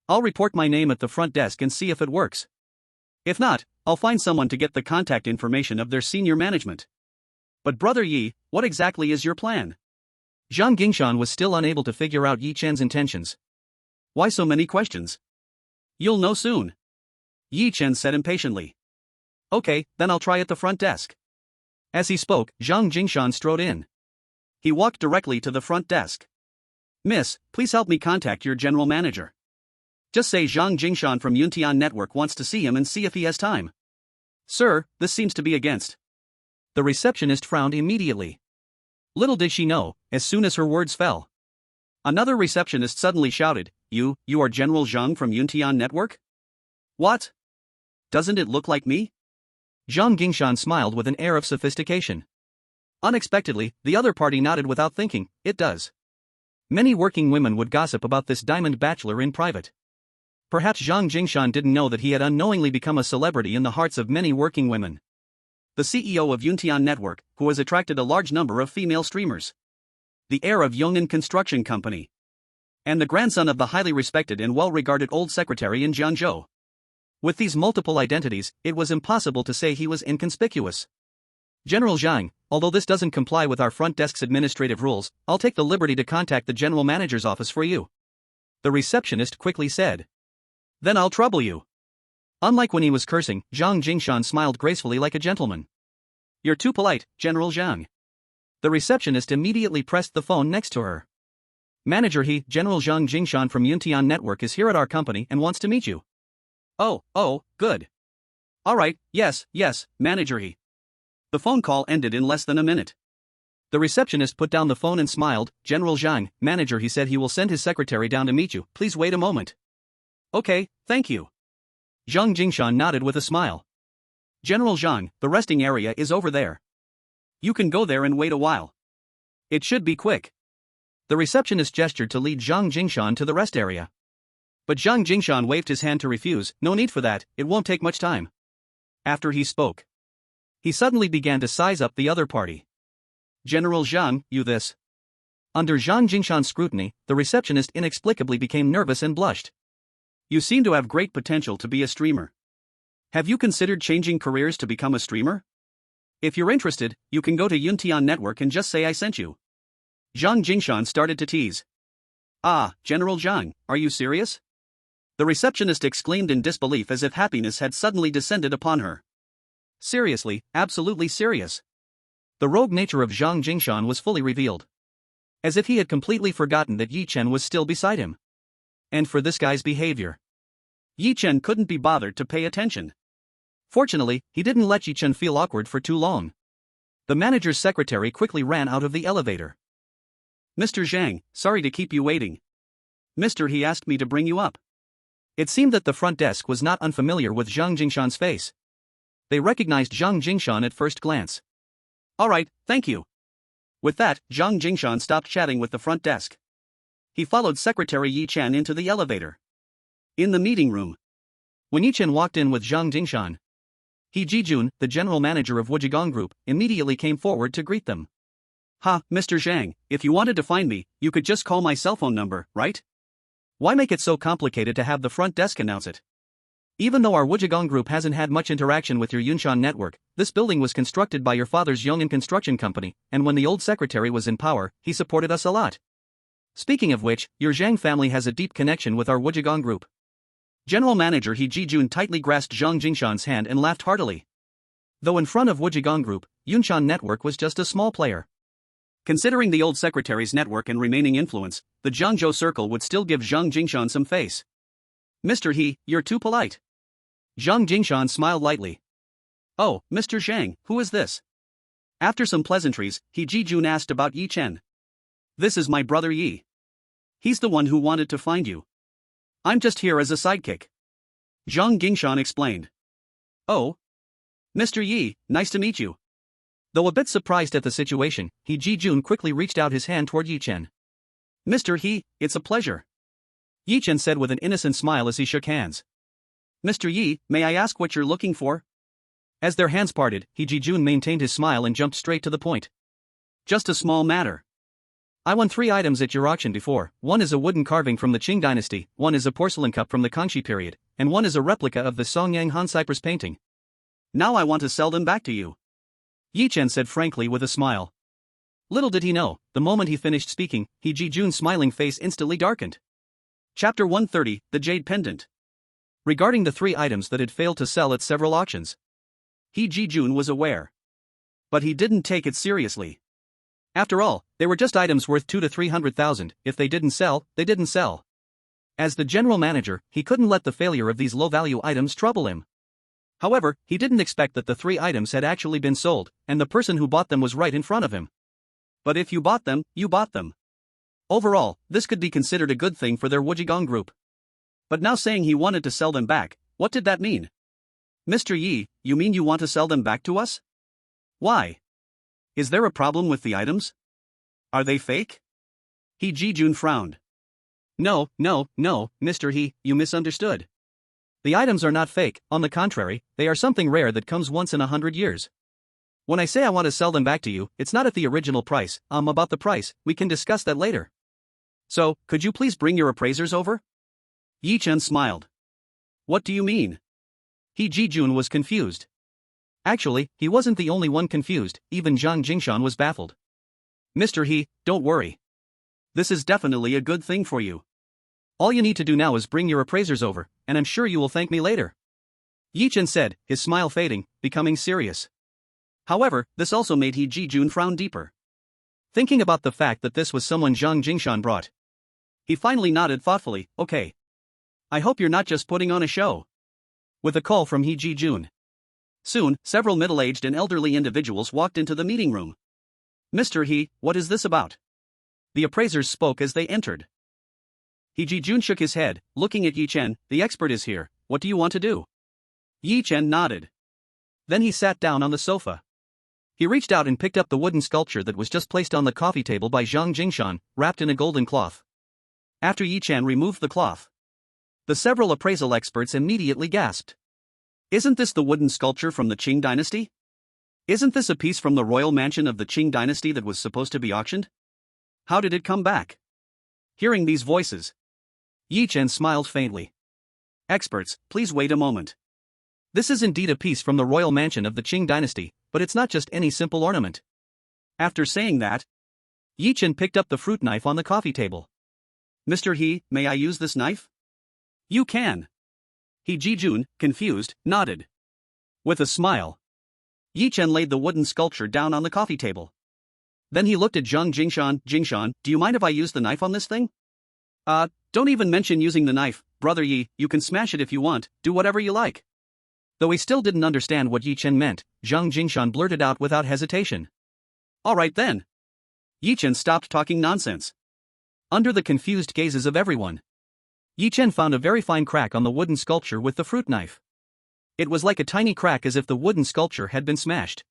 I'll report my name at the front desk and see if it works. If not, I'll find someone to get the contact information of their senior management. But Brother Yi, what exactly is your plan? Zhang Jingshan was still unable to figure out Yi Chen's intentions. Why so many questions? You'll know soon. Yi Chen said impatiently. Okay, then I'll try at the front desk. As he spoke, Zhang Jingshan strode in. He walked directly to the front desk. Miss, please help me contact your general manager. Just say Zhang Jingshan from Yuntian Network wants to see him and see if he has time. Sir, this seems to be against. The receptionist frowned immediately. Little did she know, as soon as her words fell. Another receptionist suddenly shouted, You are General Zhang from Yuntian Network? What? Doesn't it look like me? Zhang Jingshan smiled with an air of sophistication. Unexpectedly, the other party nodded without thinking, it does. Many working women would gossip about this diamond bachelor in private. Perhaps Zhang Jingshan didn't know that he had unknowingly become a celebrity in the hearts of many working women. The CEO of Yuntian Network, who has attracted a large number of female streamers. The heir of Yongnan Construction Company. And the grandson of the highly respected and well-regarded old secretary in Jiangzhou. With these multiple identities, it was impossible to say he was inconspicuous. General Zhang, although this doesn't comply with our front desk's administrative rules, I'll take the liberty to contact the general manager's office for you. The receptionist quickly said. Then I'll trouble you. Unlike when he was cursing, Zhang Jingshan smiled gracefully like a gentleman. You're too polite, General Zhang. The receptionist immediately pressed the phone next to her. Manager General Zhang Jingshan from Yuntian Network is here at our company and wants to meet you. Oh, good. Alright, yes, Manager The phone call ended in less than a minute. The receptionist put down the phone and smiled. General Zhang, manager he said he will send his secretary down to meet you, please wait a moment. Okay, thank you. Zhang Jingshan nodded with a smile. General Zhang, the resting area is over there. You can go there and wait a while. It should be quick. The receptionist gestured to lead Zhang Jingshan to the rest area. But Zhang Jingshan waved his hand to refuse, no need for that, it won't take much time. After he spoke, he suddenly began to size up the other party. General Zhang, you this. Under Zhang Jingshan's scrutiny, the receptionist inexplicably became nervous and blushed. You seem to have great potential to be a streamer. Have you considered changing careers to become a streamer? If you're interested, you can go to Yuntian Network and just say I sent you. Zhang Jingshan started to tease. Ah, General Zhang, are you serious? The receptionist exclaimed in disbelief as if happiness had suddenly descended upon her. Seriously, absolutely serious. The rogue nature of Zhang Jingshan was fully revealed. As if he had completely forgotten that Yi Chen was still beside him. And for this guy's behavior, Yi Chen couldn't be bothered to pay attention. Fortunately, he didn't let Yi Chen feel awkward for too long. The manager's secretary quickly ran out of the elevator. "Mr. Zhang, sorry to keep you waiting. Mr. He asked me to bring you up." It seemed that the front desk was not unfamiliar with Zhang Jingshan's face. They recognized Zhang Jingshan at first glance. "All right, thank you." With that, Zhang Jingshan stopped chatting with the front desk. He followed Secretary Yi Chen into the elevator. In the meeting room, when Yi Chen walked in with Zhang Jingshan, He Jijun, the general manager of Wujigong Group, immediately came forward to greet them. "Ha, Mr. Zhang, if you wanted to find me, you could just call my cell phone number, right? Why make it so complicated to have the front desk announce it? Even though our Wujigong Group hasn't had much interaction with your Yunshan network, this building was constructed by your father's Yong'an Construction Company, and when the old secretary was in power, he supported us a lot. Speaking of which, your Zhang family has a deep connection with our Wujigong Group." General Manager He Jijun tightly grasped Zhang Jingshan's hand and laughed heartily. Though in front of Wujigong Group, Yunshan Network was just a small player. Considering the old secretary's network and remaining influence, the Jiangzhou Circle would still give Zhang Jingshan some face. "Mr. He, you're too polite." Zhang Jingshan smiled lightly. "Oh, Mr. Zhang, who is this?" After some pleasantries, He Jijun asked about Yi Chen. "This is my brother Yi. He's the one who wanted to find you. I'm just here as a sidekick." Zhang Jingshan explained. "Oh. Mr. Yi, nice to meet you." Though a bit surprised at the situation, He Jijun quickly reached out his hand toward Yi Chen. "Mr. He, it's a pleasure," Yi Chen said with an innocent smile as he shook hands. "Mr. Yi, may I ask what you're looking for?" As their hands parted, He Jijun maintained his smile and jumped straight to the point. "Just a small matter. I won 3 items at your auction before. One is a wooden carving from the Qing dynasty, one is a porcelain cup from the Kangxi period, and one is a replica of the Songyang Han Cypress painting. Now I want to sell them back to you," Yi Chen said frankly with a smile. Little did he know, the moment he finished speaking, He Jijun's smiling face instantly darkened. Chapter 130, The Jade Pendant. Regarding the 3 items that had failed to sell at several auctions, He Jijun was aware. But he didn't take it seriously. After all, they were just items worth 200 to 300,000, if they didn't sell, they didn't sell. As the general manager, he couldn't let the failure of these low-value items trouble him. However, he didn't expect that the 3 items had actually been sold, and the person who bought them was right in front of him. But if you bought them, you bought them. Overall, this could be considered a good thing for their Wujigong Group. But now saying he wanted to sell them back, what did that mean? "Mr. Yi, you mean you want to sell them back to us? Why? Is there a problem with the items? Are they fake?" He Jijun frowned. No, Mr. He, you misunderstood. The items are not fake, on the contrary, they are something rare that comes once in 100 years. When I say I want to sell them back to you, it's not at the original price, about the price, we can discuss that later. So, could you please bring your appraisers over? Yi Chen smiled. What do you mean? He Jijun was confused. Actually, he wasn't the only one confused, even Zhang Jingshan was baffled. "Mr. He, don't worry. This is definitely a good thing for you. All you need to do now is bring your appraisers over, and I'm sure you will thank me later," Yi Chen said, his smile fading, becoming serious. However, this also made He Jijun frown deeper. Thinking about the fact that this was someone Zhang Jingshan brought, he finally nodded thoughtfully, "Okay. I hope you're not just putting on a show." With a call from He Jijun. Soon, several middle-aged and elderly individuals walked into the meeting room. "Mr. He, what is this about?" The appraisers spoke as they entered. He Jijun shook his head, looking at Yi Chen. "The expert is here, what do you want to do?" Yi Chen nodded. Then he sat down on the sofa. He reached out and picked up the wooden sculpture that was just placed on the coffee table by Zhang Jingshan, wrapped in a golden cloth. After Yi Chen removed the cloth, the several appraisal experts immediately gasped. "Isn't this the wooden sculpture from the Qing dynasty? Isn't this a piece from the royal mansion of the Qing dynasty that was supposed to be auctioned? How did it come back?" Hearing these voices, Yi Chen smiled faintly. "Experts, please wait a moment. This is indeed a piece from the royal mansion of the Qing dynasty, but it's not just any simple ornament." After saying that, Yi Chen picked up the fruit knife on the coffee table. "Mr. He, may I use this knife?" "You can." He Jijun, confused, nodded. With a smile, Yi Chen laid the wooden sculpture down on the coffee table. Then he looked at Zhang Jingshan. Jingshan, do you mind if I use the knife on this thing? Don't even mention using the knife, brother Yi, you can smash it if you want, do whatever you like. Though he still didn't understand what Yi Chen meant, Zhang Jingshan blurted out without hesitation. Alright then. Yi Chen stopped talking nonsense. Under the confused gazes of everyone, Yi Chen found a very fine crack on the wooden sculpture with the fruit knife. It was like a tiny crack as if the wooden sculpture had been smashed.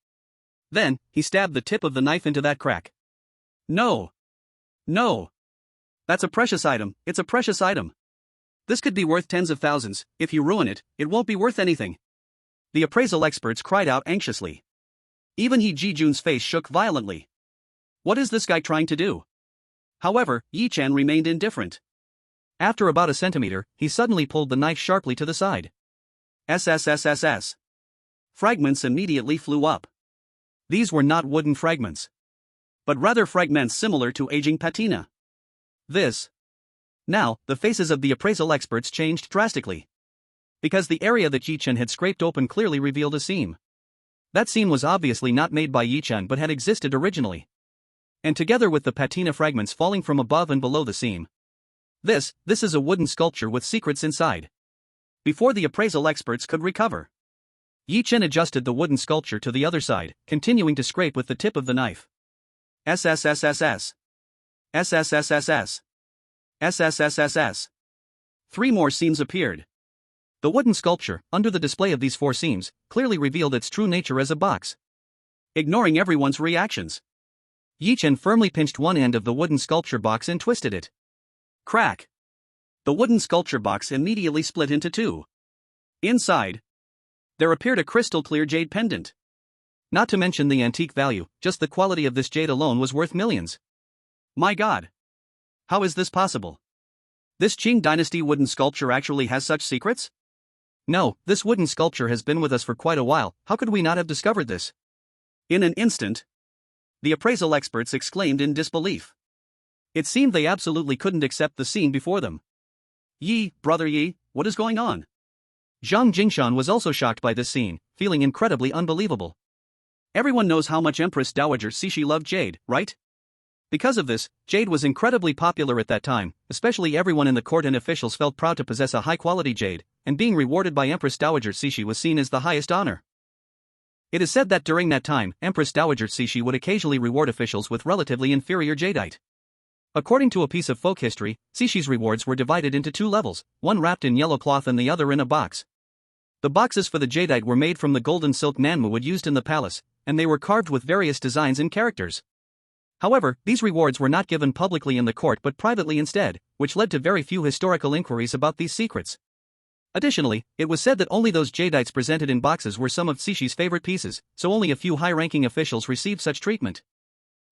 Then, he stabbed the tip of the knife into that crack. No. No. That's a precious item, it's a precious item. This could be worth tens of thousands, if you ruin it, it won't be worth anything. The appraisal experts cried out anxiously. Even He Jijun's face shook violently. What is this guy trying to do? However, Yi Chen remained indifferent. After about a centimeter, he suddenly pulled the knife sharply to the side. SSSSS. Fragments immediately flew up. These were not wooden fragments, but rather fragments similar to aging patina. Now, the faces of the appraisal experts changed drastically. Because the area that Yi Chen had scraped open clearly revealed a seam. That seam was obviously not made by Yi Chen but had existed originally. And together with the patina fragments falling from above and below the seam. This is a wooden sculpture with secrets inside. Before the appraisal experts could recover, Yi Chen adjusted the wooden sculpture to the other side, continuing to scrape with the tip of the knife. SSSSS. SSSSS. SSSSS. 3 more seams appeared. The wooden sculpture, under the display of these 4 seams, clearly revealed its true nature as a box. Ignoring everyone's reactions, Yi Chen firmly pinched one end of the wooden sculpture box and twisted it. Crack! The wooden sculpture box immediately split into 2. Inside, there appeared a crystal-clear jade pendant. Not to mention the antique value, just the quality of this jade alone was worth millions. My god! How is this possible? This Qing dynasty wooden sculpture actually has such secrets? No, this wooden sculpture has been with us for quite a while, how could we not have discovered this? In an instant, the appraisal experts exclaimed in disbelief. It seemed they absolutely couldn't accept the scene before them. Yi, brother Yi, what is going on? Zhang Jingshan was also shocked by this scene, feeling incredibly unbelievable. Everyone knows how much Empress Dowager Cixi loved jade, right? Because of this, jade was incredibly popular at that time, especially everyone in the court and officials felt proud to possess a high-quality jade, and being rewarded by Empress Dowager Cixi was seen as the highest honor. It is said that during that time, Empress Dowager Cixi would occasionally reward officials with relatively inferior jadeite. According to a piece of folk history, Cixi's rewards were divided into 2 levels, one wrapped in yellow cloth and the other in a box. The boxes for the jadeite were made from the golden silk nanmu wood used in the palace, and they were carved with various designs and characters. However, these rewards were not given publicly in the court but privately instead, which led to very few historical inquiries about these secrets. Additionally, it was said that only those jadeites presented in boxes were some of Cixi's favorite pieces, so only a few high-ranking officials received such treatment.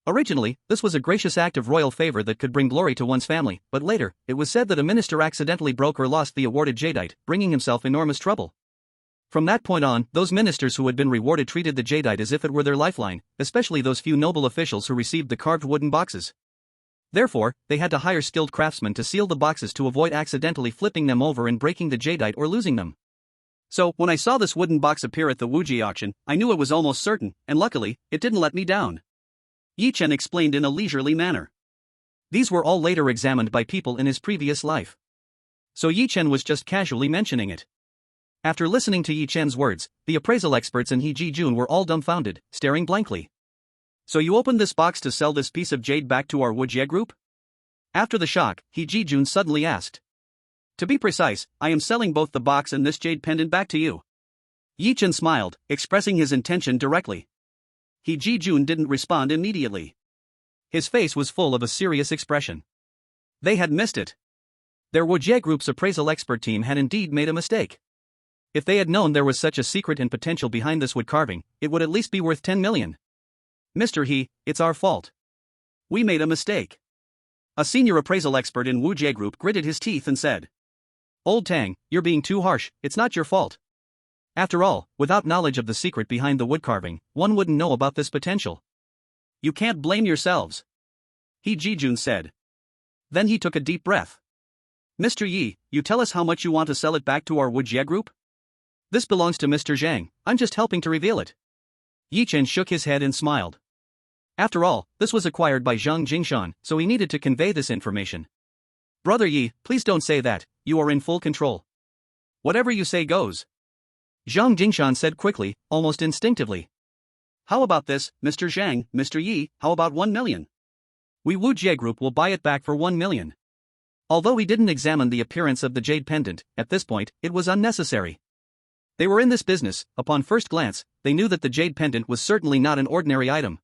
Originally, this was a gracious act of royal favor that could bring glory to one's family, but later, it was said that a minister accidentally broke or lost the awarded jadeite, bringing himself enormous trouble. From that point on, those ministers who had been rewarded treated the jadeite as if it were their lifeline, especially those few noble officials who received the carved wooden boxes. Therefore, they had to hire skilled craftsmen to seal the boxes to avoid accidentally flipping them over and breaking the jadeite or losing them. So, when I saw this wooden box appear at the Wuji auction, I knew it was almost certain, and luckily, it didn't let me down. Yi Chen explained in a leisurely manner. These were all later examined by people in his previous life. So Yi Chen was just casually mentioning it. After listening to Yi Chen's words, the appraisal experts and He Jijun were all dumbfounded, staring blankly. So you opened this box to sell this piece of jade back to our Wujie group? After the shock, He Jijun suddenly asked. To be precise, I am selling both the box and this jade pendant back to you. Yi Chen smiled, expressing his intention directly. He Jijun didn't respond immediately. His face was full of a serious expression. They had missed it. Their Wujie group's appraisal expert team had indeed made a mistake. If they had known there was such a secret and potential behind this wood carving, it would at least be worth 10 million. Mr. He, it's our fault. We made a mistake. A senior appraisal expert in Wujie Group gritted his teeth and said. Old Tang, you're being too harsh, it's not your fault. After all, without knowledge of the secret behind the wood carving, one wouldn't know about this potential. You can't blame yourselves. He Jijun said. Then he took a deep breath. Mr. Yi, you tell us how much you want to sell it back to our Wujie Group? This belongs to Mr. Zhang, I'm just helping to reveal it. Yi Chen shook his head and smiled. After all, this was acquired by Zhang Jingshan, so he needed to convey this information. Brother Yi, please don't say that, you are in full control. Whatever you say goes. Zhang Jingshan said quickly, almost instinctively. How about this, Mr. Zhang, Mr. Yi, how about 1 million? We Wu Jie Group will buy it back for 1 million. Although he didn't examine the appearance of the jade pendant, at this point, it was unnecessary. They were in this business, upon first glance, they knew that the jade pendant was certainly not an ordinary item.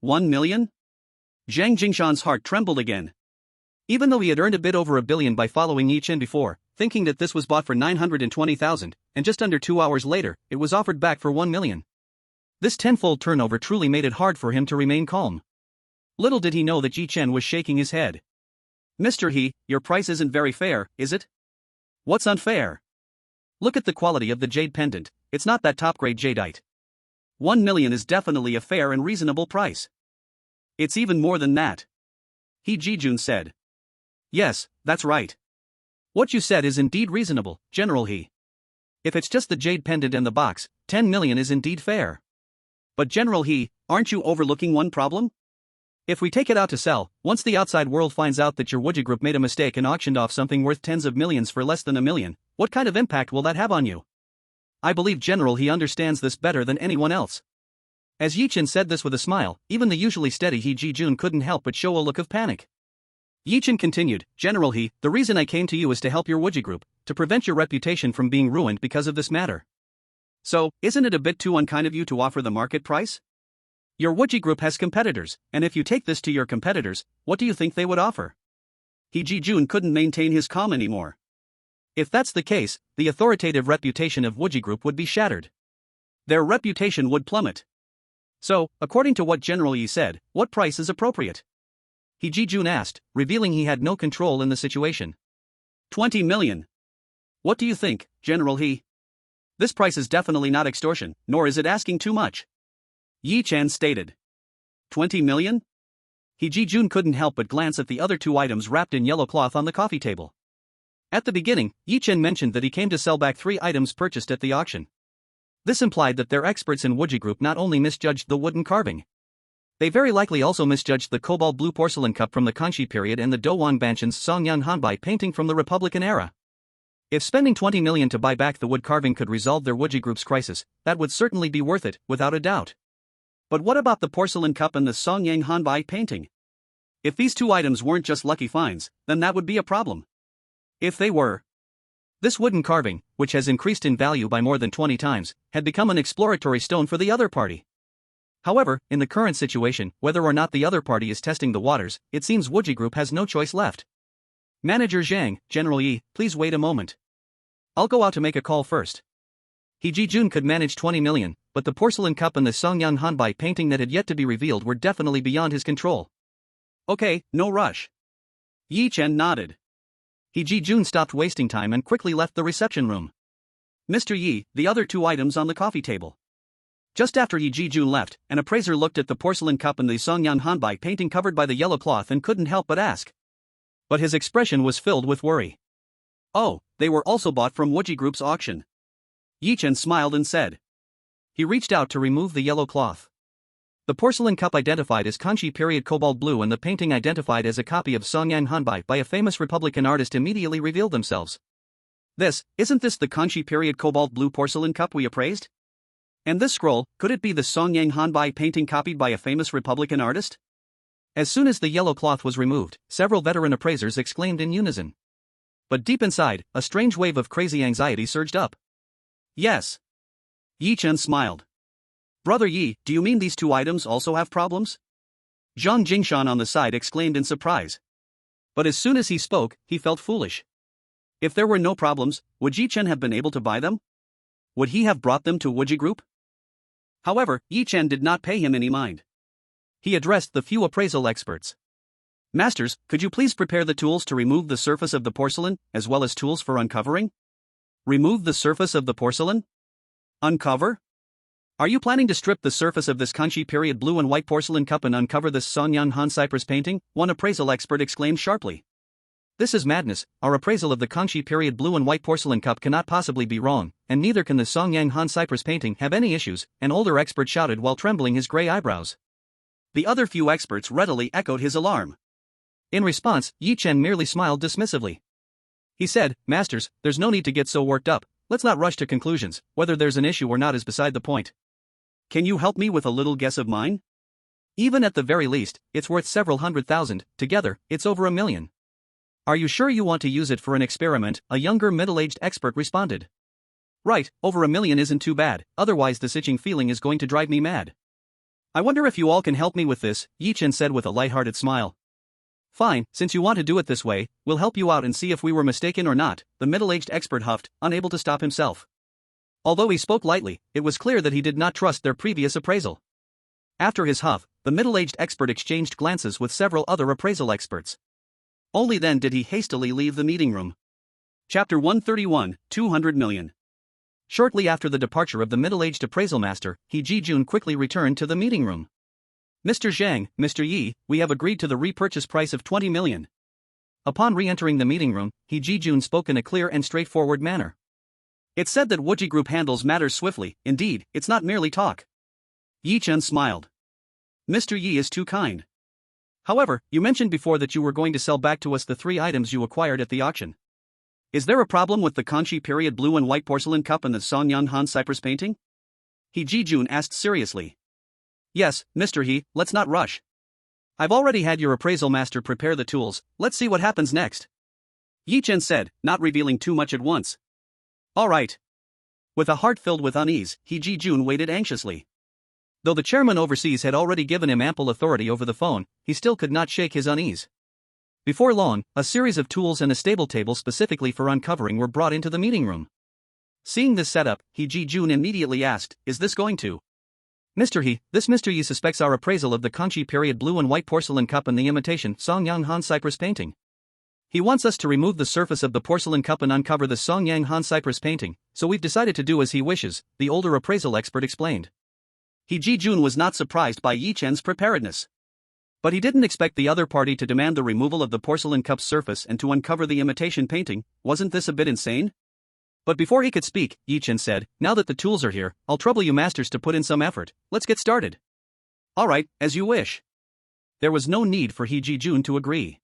1 million? Zhang Jingshan's heart trembled again. Even though he had earned a bit over a billion by following Yi Chen before, thinking that this was bought for 920,000, and just under 2 hours later, it was offered back for 1 million. This tenfold turnover truly made it hard for him to remain calm. Little did he know that Yi Chen was shaking his head. Mr. He, your price isn't very fair, is it? What's unfair? Look at the quality of the jade pendant, it's not that top-grade jadeite. 1 million is definitely a fair and reasonable price. It's even more than that. He Jijun said. Yes, that's right. What you said is indeed reasonable, General He. If it's just the jade pendant and the box, 10 million is indeed fair. But General He, aren't you overlooking one problem? If we take it out to sell, once the outside world finds out that your Wuji Group made a mistake and auctioned off something worth tens of millions for less than a million, what kind of impact will that have on you? I believe General He understands this better than anyone else. As Yi Chen said this with a smile, even the usually steady He Jijun couldn't help but show a look of panic. Yi Chen continued, General He, the reason I came to you is to help your Wuji Group, to prevent your reputation from being ruined because of this matter. So, isn't it a bit too unkind of you to offer the market price? Your Wuji Group has competitors, and if you take this to your competitors, what do you think they would offer? He Jijun couldn't maintain his calm anymore. If that's the case, the authoritative reputation of Wuji Group would be shattered. Their reputation would plummet. So, according to what General Yi said, what price is appropriate? He Jijun asked, revealing he had no control in the situation. 20 million. What do you think, General He? This price is definitely not extortion, nor is it asking too much. Yi Chen stated. 20 million? He Jijun couldn't help but glance at the other two items wrapped in yellow cloth on the coffee table. At the beginning, Yi Chen mentioned that he came to sell back 3 items purchased at the auction. This implied that their experts in Wuji Group not only misjudged the wooden carving. They very likely also misjudged the cobalt blue porcelain cup from the Kanshi period and the Dowang Banshan's Songyang Hanbai painting from the Republican era. If spending 20 million to buy back the wood carving could resolve their Wuji Group's crisis, that would certainly be worth it, without a doubt. But what about the porcelain cup and the Songyang Hanbai painting? If these 2 items weren't just lucky finds, then that would be a problem. If they were. This wooden carving, which has increased in value by more than 20 times, had become an exploratory stone for the other party. However, in the current situation, whether or not the other party is testing the waters, it seems Wuji Group has no choice left. Manager Zhang, General Yi, please wait a moment. I'll go out to make a call first. He Jijun could manage 20 million, but the porcelain cup and the Songyang Hanbai painting that had yet to be revealed were definitely beyond his control. Okay, no rush. Yi Chen nodded. He Jijun stopped wasting time and quickly left the reception room. Mr. Yi, the other 2 items on the coffee table. Just after Yi Jijun left, an appraiser looked at the porcelain cup and the Songyang Hanbai painting covered by the yellow cloth and couldn't help but ask. But his expression was filled with worry. Oh, they were also bought from Wuji Group's auction. Yi Chen smiled and said. He reached out to remove the yellow cloth. The porcelain cup identified as Kanshi period cobalt blue and the painting identified as a copy of Songyang Hanbai by a famous Republican artist immediately revealed themselves. Isn't this the Kanshi period cobalt blue porcelain cup we appraised? And this scroll, could it be the Songyang Hanbai painting copied by a famous Republican artist? As soon as the yellow cloth was removed, several veteran appraisers exclaimed in unison. But deep inside, a strange wave of crazy anxiety surged up. Yes. Yi Chen smiled. Brother Yi, do you mean these 2 items also have problems? Zhang Jingshan on the side exclaimed in surprise. But as soon as he spoke, he felt foolish. If there were no problems, would Yi Chen have been able to buy them? Would he have brought them to Wuji Group? However, Yi Chen did not pay him any mind. He addressed the few appraisal experts. Masters, could you please prepare the tools to remove the surface of the porcelain, as well as tools for uncovering? Remove the surface of the porcelain? Uncover? Are you planning to strip the surface of this Kanshi period blue and white porcelain cup and uncover this Songyang Han cypress painting? One appraisal expert exclaimed sharply. This is madness, our appraisal of the Kanshi period blue and white porcelain cup cannot possibly be wrong, and neither can the Songyang Han Cypress painting have any issues, an older expert shouted while trembling his gray eyebrows. The other few experts readily echoed his alarm. In response, Yi Chen merely smiled dismissively. He said, "Masters, there's no need to get so worked up, let's not rush to conclusions, whether there's an issue or not is beside the point. Can you help me with a little guess of mine? Even at the very least, it's worth several 100,000, together, it's over 1 million. Are you sure you want to use it for an experiment?" a younger middle-aged expert responded. "Right, over 1 million isn't too bad, otherwise this itching feeling is going to drive me mad." "I wonder if you all can help me with this," Yi Chen said with a lighthearted smile. "Fine, since you want to do it this way, we'll help you out and see if we were mistaken or not," the middle-aged expert huffed, unable to stop himself. Although he spoke lightly, it was clear that he did not trust their previous appraisal. After his huff, the middle-aged expert exchanged glances with several other appraisal experts. Only then did he hastily leave the meeting room. Chapter 131, 200 million. Shortly after the departure of the middle-aged appraisal master, He Ji-jun quickly returned to the meeting room. "Mr. Zhang, Mr. Yi, we have agreed to the repurchase price of 20 million. Upon re-entering the meeting room, He Ji-jun spoke in a clear and straightforward manner. "It's said that Wuji Group handles matters swiftly, indeed, it's not merely talk." Yi Chen smiled. "Mr. Yi is too kind. However, you mentioned before that you were going to sell back to us the 3 items you acquired at the auction. Is there a problem with the Kanchi period blue and white porcelain cup and the Songyang Han Cypress painting?" He Ji-jun asked seriously. "Yes, Mr. He, let's not rush. I've already had your appraisal master prepare the tools, let's see what happens next," Yi Chen said, not revealing too much at once. "All right." With a heart filled with unease, He Ji-jun waited anxiously. Though the chairman overseas had already given him ample authority over the phone, he still could not shake his unease. Before long, a series of tools and a stable table specifically for uncovering were brought into the meeting room. Seeing this setup, He Ji-jun immediately asked, "Is this going to?" "Mr. He, this Mr. Yi suspects our appraisal of the Kanchi period blue and white porcelain cup and the imitation Songyang Han Cypress painting. He wants us to remove the surface of the porcelain cup and uncover the Songyang Han Cypress painting, so we've decided to do as he wishes," the older appraisal expert explained. He Ji-jun was not surprised by Yi Chen's preparedness. But he didn't expect the other party to demand the removal of the porcelain cup's surface and to uncover the imitation painting. Wasn't this a bit insane? But before he could speak, Yi Chen said, "Now that the tools are here, I'll trouble you masters to put in some effort. Let's get started." "All right, as you wish." There was no need for He Ji-jun to agree.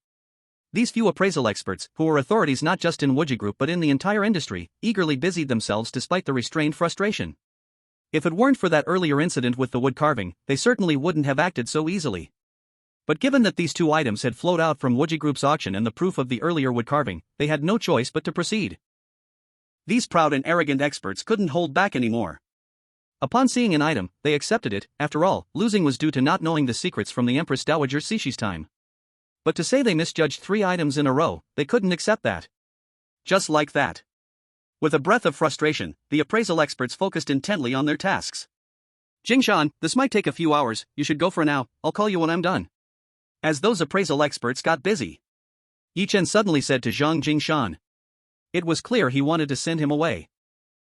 These few appraisal experts, who were authorities not just in Wuji Group but in the entire industry, eagerly busied themselves despite the restrained frustration. If it weren't for that earlier incident with the wood carving, they certainly wouldn't have acted so easily. But given that these 2 items had flowed out from Wuji Group's auction and the proof of the earlier wood carving, they had no choice but to proceed. These proud and arrogant experts couldn't hold back anymore. Upon seeing an item, they accepted it. After all, losing was due to not knowing the secrets from the Empress Dowager Cixi's time. But to say they misjudged 3 items in a row, they couldn't accept that. Just like that. With a breath of frustration, the appraisal experts focused intently on their tasks. "Jingshan, this might take a few hours, you should go for now, I'll call you when I'm done." As those appraisal experts got busy, Yi Chen suddenly said to Zhang Jingshan. It was clear he wanted to send him away.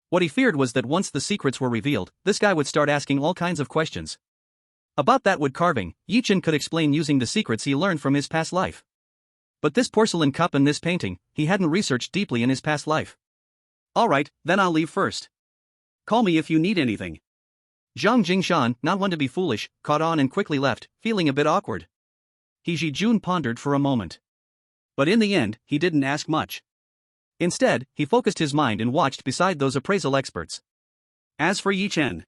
What he feared was that once the secrets were revealed, this guy would start asking all kinds of questions. About that wood carving, Yi Chen could explain using the secrets he learned from his past life. But this porcelain cup and this painting, he hadn't researched deeply in his past life. "All right, then I'll leave first. Call me if you need anything." Zhang Jingshan, not one to be foolish, caught on and quickly left, feeling a bit awkward. He Ji-jun pondered for a moment. But in the end, he didn't ask much. Instead, he focused his mind and watched beside those appraisal experts. As for Yi Chen,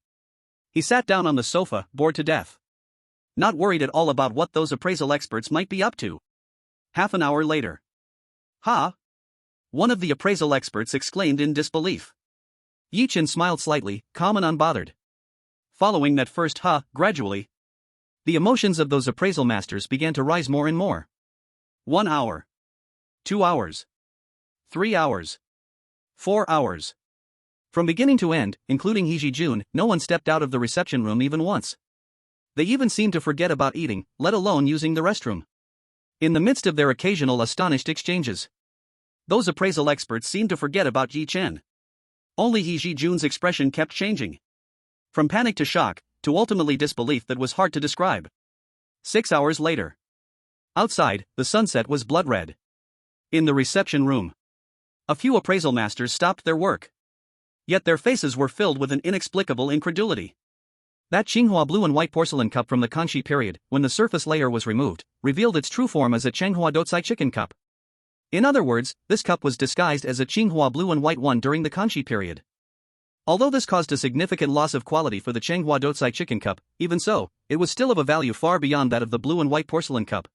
he sat down on the sofa, bored to death. Not worried at all about what those appraisal experts might be up to. Half an hour later. "Ha!" one of the appraisal experts exclaimed in disbelief. Yi Chen smiled slightly, calm and unbothered. Following that first "ha," gradually, the emotions of those appraisal masters began to rise more and more. 1 hour. 2 hours. 3 hours. 4 hours. From beginning to end, including He Ji-jun, no one stepped out of the reception room even once. They even seemed to forget about eating, let alone using the restroom. In the midst of their occasional astonished exchanges, those appraisal experts seemed to forget about Yi Chen. Only He Ji-jun's expression kept changing. From panic to shock, to ultimately disbelief that was hard to describe. 6 hours later. Outside, the sunset was blood red. In the reception room, a few appraisal masters stopped their work. Yet their faces were filled with an inexplicable incredulity. That Qinghua blue and white porcelain cup from the Kanshi period, when the surface layer was removed, revealed its true form as a Changhua Dotsai chicken cup. In other words, this cup was disguised as a Qinghua blue and white one during the Kanshi period. Although this caused a significant loss of quality for the Changhua Dotsai chicken cup, even so, it was still of a value far beyond that of the blue and white porcelain cup.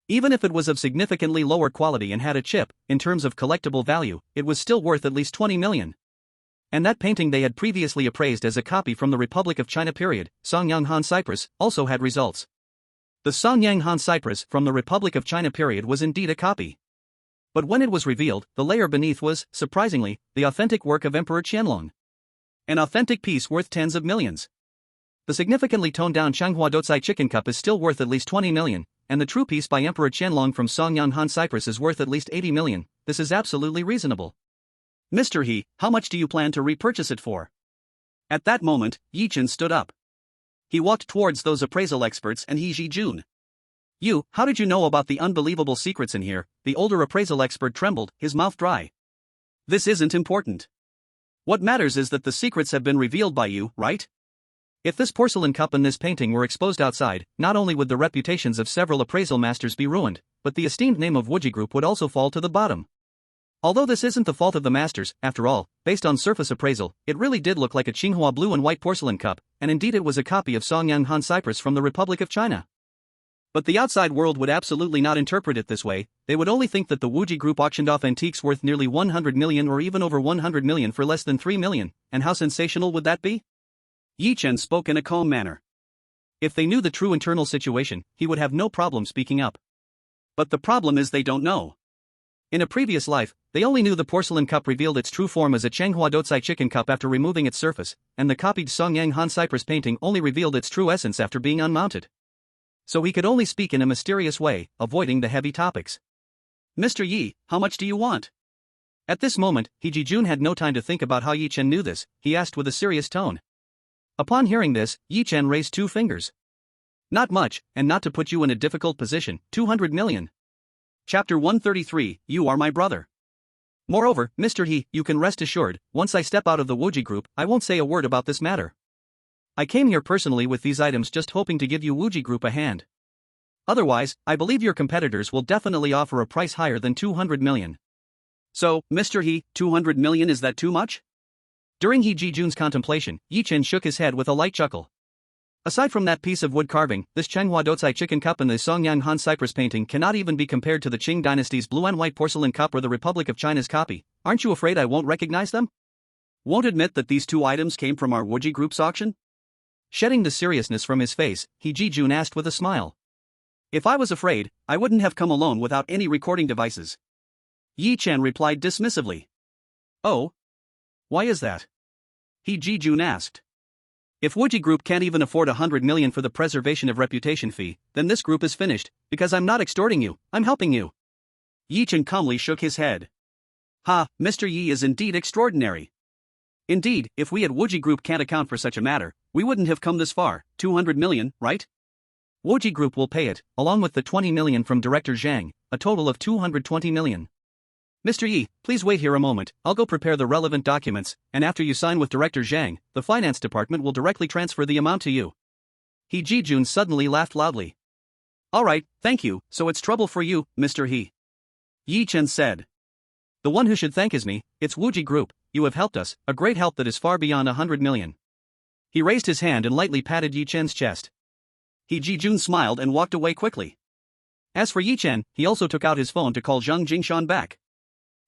Even if it was of significantly lower quality and had a chip, in terms of collectible value, it was still worth at least 20 million. And that painting they had previously appraised as a copy from the Republic of China period, Songyang Han Cypress, also had results. The Songyang Han Cypress from the Republic of China period was indeed a copy. But when it was revealed, the layer beneath was, surprisingly, the authentic work of Emperor Qianlong. An authentic piece worth tens of millions. The significantly toned-down Changhua Dotsai chicken cup is still worth at least 20 million, and the true piece by Emperor Qianlong from Songyang Han Cypress is worth at least 80 million. This is absolutely reasonable. Mr. He, how much do you plan to repurchase it for? At that moment, Yi Chen stood up. He walked towards those appraisal experts and He Ji-jun. You, how did you know about the unbelievable secrets in here? The older appraisal expert trembled, his mouth dry. This isn't important. What matters is that the secrets have been revealed by you, right? If this porcelain cup and this painting were exposed outside, not only would the reputations of several appraisal masters be ruined, but the esteemed name of Wuji Group would also fall to the bottom. Although this isn't the fault of the masters, after all, based on surface appraisal, it really did look like a Qinghua blue and white porcelain cup, and indeed it was a copy of Songyang Han Cypress from the Republic of China. But the outside world would absolutely not interpret it this way. They would only think that the Wuji Group auctioned off antiques worth nearly 100 million or even over 100 million for less than 3 million, and how sensational would that be? Yi Chen spoke in a calm manner. If they knew the true internal situation, he would have no problem speaking up. But the problem is they don't know. In a previous life, they only knew the porcelain cup revealed its true form as a Changhua Dotsai chicken cup after removing its surface, and the copied Songyang Han Cypress painting only revealed its true essence after being unmounted. So he could only speak in a mysterious way, avoiding the heavy topics. Mr. Yi, how much do you want? At this moment, He Ji-jun had no time to think about how Yi Chen knew this, he asked with a serious tone. Upon hearing this, Yi Chen raised 2 fingers. Not much, and not to put you in a difficult position, 200 million. Chapter 133, You Are My Brother. Moreover, Mr. He, you can rest assured, once I step out of the Wuji Group, I won't say a word about this matter. I came here personally with these items just hoping to give you Wuji Group a hand. Otherwise, I believe your competitors will definitely offer a price higher than 200 million. So, Mr. He, 200 million, is that too much? During He Ji-jun's contemplation, Yi Chen shook his head with a light chuckle. Aside from that piece of wood carving, this Changhua Dotsai chicken cup and the Songyang Han Cypress painting cannot even be compared to the Qing dynasty's blue and white porcelain cup or the Republic of China's copy. Aren't you afraid I won't recognize them? Won't admit that these 2 items came from our Wuji Group's auction? Shedding the seriousness from his face, He Ji-jun asked with a smile. If I was afraid, I wouldn't have come alone without any recording devices. Yi Chen replied dismissively. Oh? Why is that? He Ji-jun asked. If Wuji Group can't even afford 100 million for the preservation of reputation fee, then this group is finished, because I'm not extorting you, I'm helping you. Yi Chen calmly shook his head. Ha, Mr. Yi is indeed extraordinary. Indeed, if we at Wuji Group can't account for such a matter, we wouldn't have come this far, 200 million, right? Wuji Group will pay it, along with the 20 million from Director Zhang, a total of 220 million. Mr. Yi, please wait here a moment, I'll go prepare the relevant documents, and after you sign with Director Zhang, the finance department will directly transfer the amount to you. He Ji-jun suddenly laughed loudly. Alright, thank you, so it's trouble for you, Mr. He. Yi Chen said. The one who should thank is me, it's Wuji Group, you have helped us, a great help that is far beyond 100 million. He raised his hand and lightly patted Yi Chen's chest. He Ji-jun smiled and walked away quickly. As for Yi Chen, he also took out his phone to call Zhang Jingshan back.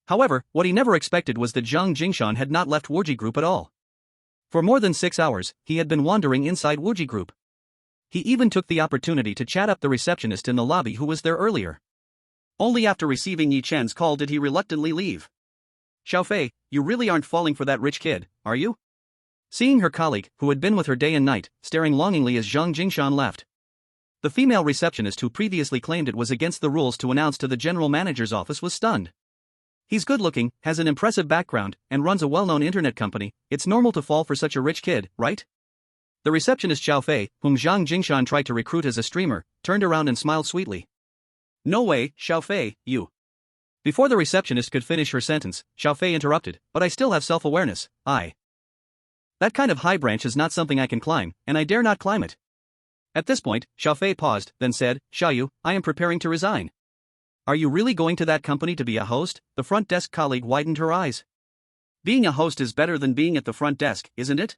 However, what he never expected was that Zhang Jingshan had not left Wuji Group at all. For more than 6 hours, he had been wandering inside Wuji Group. He even took the opportunity to chat up the receptionist in the lobby who was there earlier. Only after receiving Yi Chen's call did he reluctantly leave. Xiaofei, you really aren't falling for that rich kid, are you? Seeing her colleague, who had been with her day and night, staring longingly as Zhang Jingshan left. The female receptionist who previously claimed it was against the rules to announce to the general manager's office was stunned. He's good-looking, has an impressive background, and runs a well-known internet company. It's normal to fall for such a rich kid, right? The receptionist Xiaofei, whom Zhang Jingshan tried to recruit as a streamer, turned around and smiled sweetly. No way, Xiaofei, you. Before the receptionist could finish her sentence, Xiaofei interrupted, but I still have self-awareness, That kind of high branch is not something I can climb, and I dare not climb it. At this point, Xiaofei paused, then said, Xiaoyu, I am preparing to resign. Are you really going to that company to be a host? The front desk colleague widened her eyes. Being a host is better than being at the front desk, isn't it?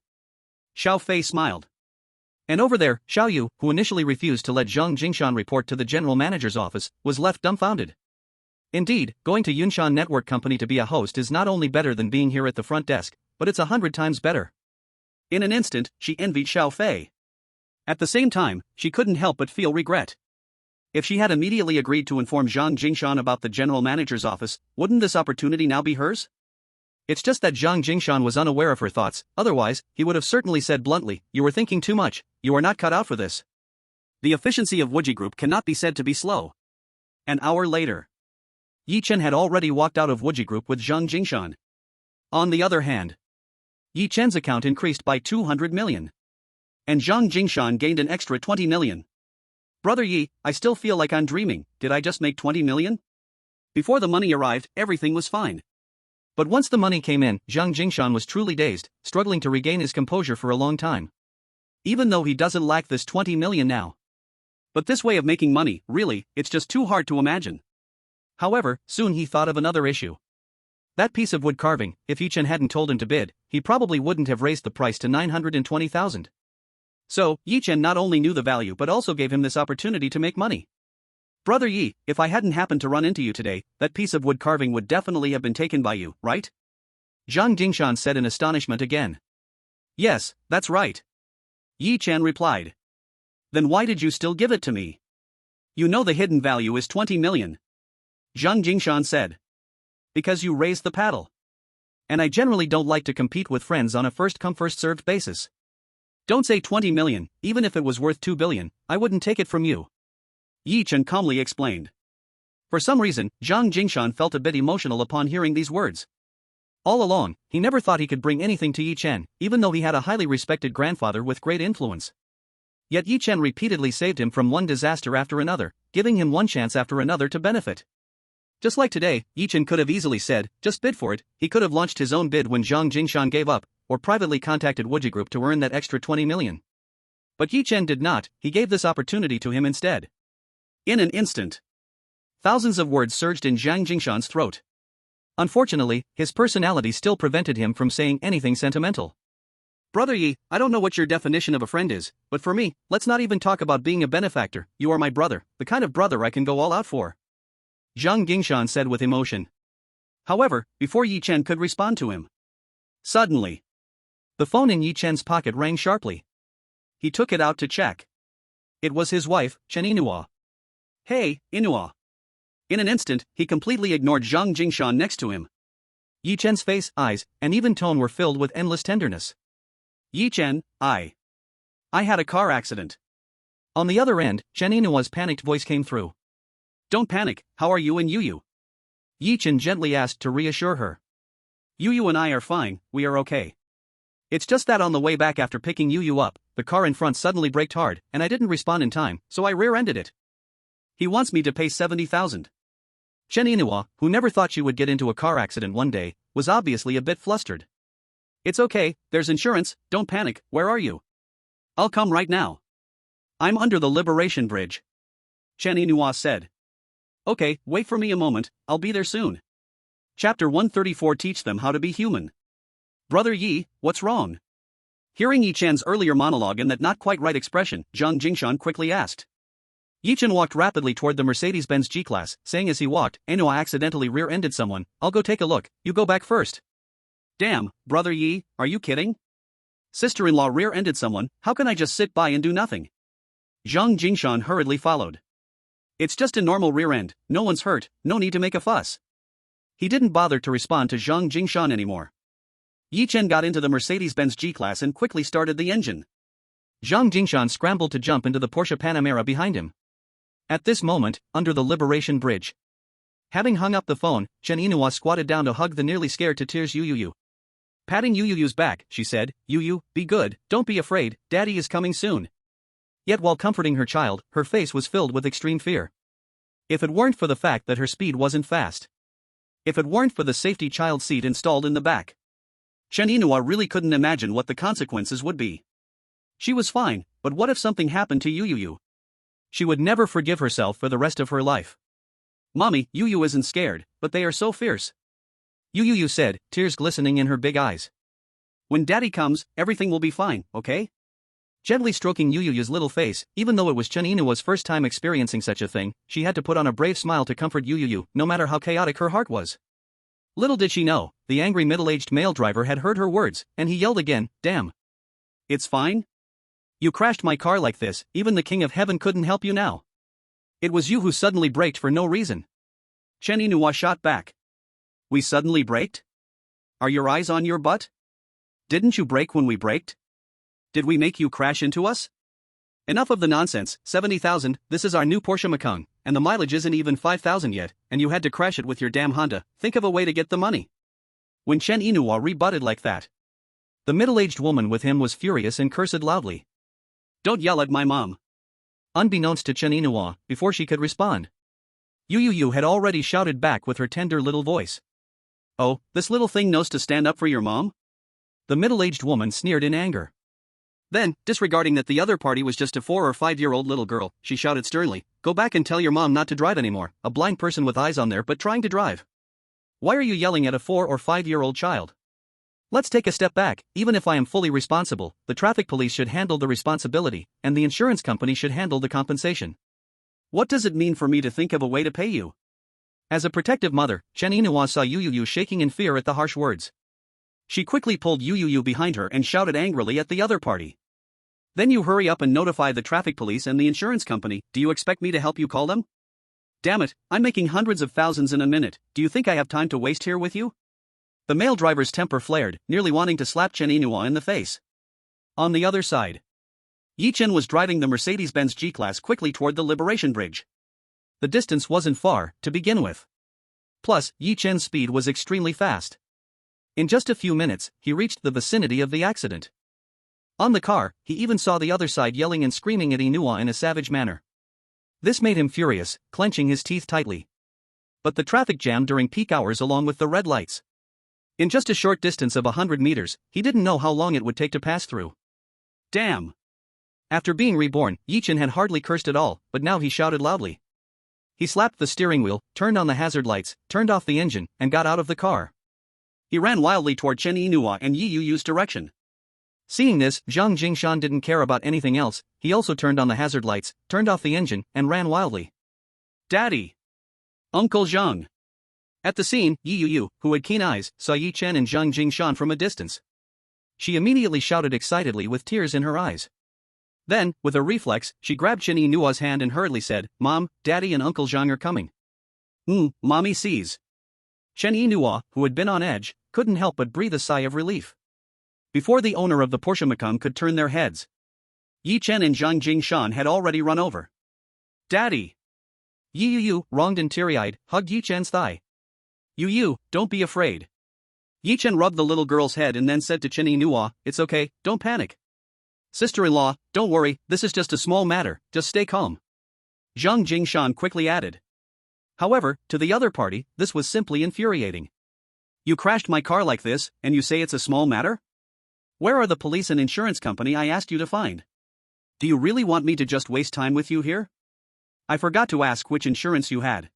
Xiaofei smiled. And over there, Xiaoyu, who initially refused to let Zhang Jingshan report to the general manager's office, was left dumbfounded. Indeed, going to Yunshan Network Company to be a host is not only better than being here at the front desk, but it's 100 times better. In an instant, she envied Xiaofei. At the same time, she couldn't help but feel regret. If she had immediately agreed to inform Zhang Jingshan about the general manager's office, wouldn't this opportunity now be hers? It's just that Zhang Jingshan was unaware of her thoughts, otherwise, he would have certainly said bluntly, you were thinking too much, you are not cut out for this. The efficiency of Wuji Group cannot be said to be slow. An hour later, Yi Chen had already walked out of Wuji Group with Zhang Jingshan. On the other hand, Yi Chen's account increased by 200 million. And Zhang Jingshan gained an extra 20 million. Brother Yi, I still feel like I'm dreaming, did I just make 20 million? Before the money arrived, everything was fine. But once the money came in, Zhang Jingshan was truly dazed, struggling to regain his composure for a long time. Even though he doesn't lack this 20 million now. But this way of making money, really, it's just too hard to imagine. However, soon he thought of another issue. That piece of wood carving, if Yi Chen hadn't told him to bid, he probably wouldn't have raised the price to 920,000. So, Yi Chen not only knew the value but also gave him this opportunity to make money. Brother Yi, if I hadn't happened to run into you today, that piece of wood carving would definitely have been taken by you, right? Zhang Jingshan said in astonishment again. Yes, that's right. Yi Chen replied. Then why did you still give it to me? You know the hidden value is 20 million. Zhang Jingshan said. Because you raised the paddle. And I generally don't like to compete with friends on a first-come first-served basis. Don't say 20 million, even if it was worth 2 billion, I wouldn't take it from you. Yi Chen calmly explained. For some reason, Zhang Jingshan felt a bit emotional upon hearing these words. All along, he never thought he could bring anything to Yi Chen, even though he had a highly respected grandfather with great influence. Yet Yi Chen repeatedly saved him from one disaster after another, giving him one chance after another to benefit. Just like today, Yi Chen could have easily said, just bid for it. He could have launched his own bid when Zhang Jingshan gave up, or privately contacted Wuji Group to earn that extra 20 million. But Yi Chen did not, he gave this opportunity to him instead. In an instant, thousands of words surged in Zhang Jingshan's throat. Unfortunately, his personality still prevented him from saying anything sentimental. Brother Yi, I don't know what your definition of a friend is, but for me, let's not even talk about being a benefactor. You are my brother, the kind of brother I can go all out for. Zhang Jingshan said with emotion. However, before Yi Chen could respond to him, suddenly, the phone in Yi Chen's pocket rang sharply. He took it out to check. It was his wife, Chen Inua. Hey, Inua. In an instant, he completely ignored Zhang Jingshan next to him. Yi Chen's face, eyes, and even tone were filled with endless tenderness. Yi Chen, I had a car accident. On the other end, Chen Inua's panicked voice came through. Don't panic, how are you and Yuyu? Yi Chen gently asked to reassure her. Yuyu and I are fine, we are okay. It's just that on the way back after picking Yuyu up, the car in front suddenly braked hard, and I didn't respond in time, so I rear-ended it. He wants me to pay 70,000. Chen Inua, who never thought she would get into a car accident one day, was obviously a bit flustered. It's okay, there's insurance, don't panic, where are you? I'll come right now. I'm under the Liberation Bridge. Chen Inua said. Okay, wait for me a moment, I'll be there soon. Chapter 134 Teach them how to be human. Brother Yi, what's wrong? Hearing Yi Chen's earlier monologue and that not quite right expression, Zhang Jingshan quickly asked. Yi Chen walked rapidly toward the Mercedes-Benz G-Class, saying as he walked, Inua accidentally rear-ended someone, I'll go take a look, you go back first. Damn, Brother Yi, are you kidding? Sister-in-law rear-ended someone, how can I just sit by and do nothing? Zhang Jingshan hurriedly followed. It's just a normal rear end, no one's hurt, no need to make a fuss. He didn't bother to respond to Zhang Jingshan anymore. Yi Chen got into the Mercedes-Benz G-Class and quickly started the engine. Zhang Jingshan scrambled to jump into the Porsche Panamera behind him. At this moment, under the Liberation Bridge. Having hung up the phone, Chen Inua squatted down to hug the nearly scared to tears Yuyu. Patting Yuyu's back, she said, Yuyu, be good, don't be afraid, daddy is coming soon. Yet while comforting her child, her face was filled with extreme fear. If it weren't for the fact that her speed wasn't fast. if it weren't for the safety child seat installed in the back. Chen Yinhua really couldn't imagine what the consequences would be. She was fine, but what if something happened to Yu? She would never forgive herself for the rest of her life. Mommy, Yu isn't scared, but they are so fierce. Yu said, tears glistening in her big eyes. When Daddy comes, everything will be fine, okay? Gently stroking Yuyu's little face, even though it was Chen Yinua's first time experiencing such a thing, she had to put on a brave smile to comfort Yu, no matter how chaotic her heart was. Little did she know, the angry middle-aged male driver had heard her words, and he yelled again, damn. It's fine? You crashed my car like this, even the King of Heaven couldn't help you now. It was you who suddenly braked for no reason. Chen Yinhua shot back. We suddenly braked? Are your eyes on your butt? Didn't you brake when we braked? Did we make you crash into us? Enough of the nonsense, 70,000, this is our new Porsche Macan, and the mileage isn't even 5,000 yet, and you had to crash it with your damn Honda, think of a way to get the money. When Chen Yinhua rebutted like that, the middle-aged woman with him was furious and cursed loudly. Don't yell at my mom. Unbeknownst to Chen Yinhua, before she could respond, Yu had already shouted back with her tender little voice. Oh, this little thing knows to stand up for your mom? The middle-aged woman sneered in anger. Then, disregarding that the other party was just a 4 or 5-year-old little girl, she shouted sternly, go back and tell your mom not to drive anymore, a blind person with eyes on there but trying to drive. Why are you yelling at a 4 or 5-year-old child? Let's take a step back, even if I am fully responsible, the traffic police should handle the responsibility, and the insurance company should handle the compensation. What does it mean for me to think of a way to pay you? As a protective mother, Chen Yinhua saw Yu shaking in fear at the harsh words. She quickly pulled Yu behind her and shouted angrily at the other party. Then you hurry up and notify the traffic police and the insurance company, do you expect me to help you call them? Damn it, I'm making hundreds of thousands in a minute, do you think I have time to waste here with you? The male driver's temper flared, nearly wanting to slap Chen Yinhua in the face. On the other side, Yi Chen was driving the Mercedes-Benz G-Class quickly toward the Liberation Bridge. The distance wasn't far, to begin with. Plus, Yi Chen's speed was extremely fast. In just a few minutes, he reached the vicinity of the accident. On the car, he even saw the other side yelling and screaming at Yinhua in a savage manner. This made him furious, clenching his teeth tightly. But the traffic jam during peak hours along with the red lights. In just a short distance of 100 meters, he didn't know how long it would take to pass through. Damn! After being reborn, Yi Chen had hardly cursed at all, but now he shouted loudly. He slapped the steering wheel, turned on the hazard lights, turned off the engine, and got out of the car. He ran wildly toward Chen Yinhua and Yi Yu's direction. Seeing this, Zhang Jingshan didn't care about anything else, he also turned on the hazard lights, turned off the engine, and ran wildly. Daddy! Uncle Zhang! At the scene, Yi Yu, who had keen eyes, saw Yi Chen and Zhang Jingshan from a distance. She immediately shouted excitedly with tears in her eyes. Then, with a reflex, she grabbed Chen Yinua's hand and hurriedly said, Mom, Daddy and Uncle Zhang are coming. Mommy sees. Chen Yinhua, who had been on edge, couldn't help but breathe a sigh of relief. Before the owner of the Porsche Macan could turn their heads, Yi Chen and Zhang Jingshan had already run over. Daddy! Yi Yu, wronged and teary-eyed, hugged Yi Chen's thigh. Yu, don't be afraid. Yi Chen rubbed the little girl's head and then said to Chen Yinhua, it's okay, don't panic. Sister-in-law, don't worry, this is just a small matter, just stay calm. Zhang Jingshan quickly added. However, to the other party, this was simply infuriating. You crashed my car like this, and you say it's a small matter? Where are the police and insurance company I asked you to find? Do you really want me to just waste time with you here? I forgot to ask which insurance you had.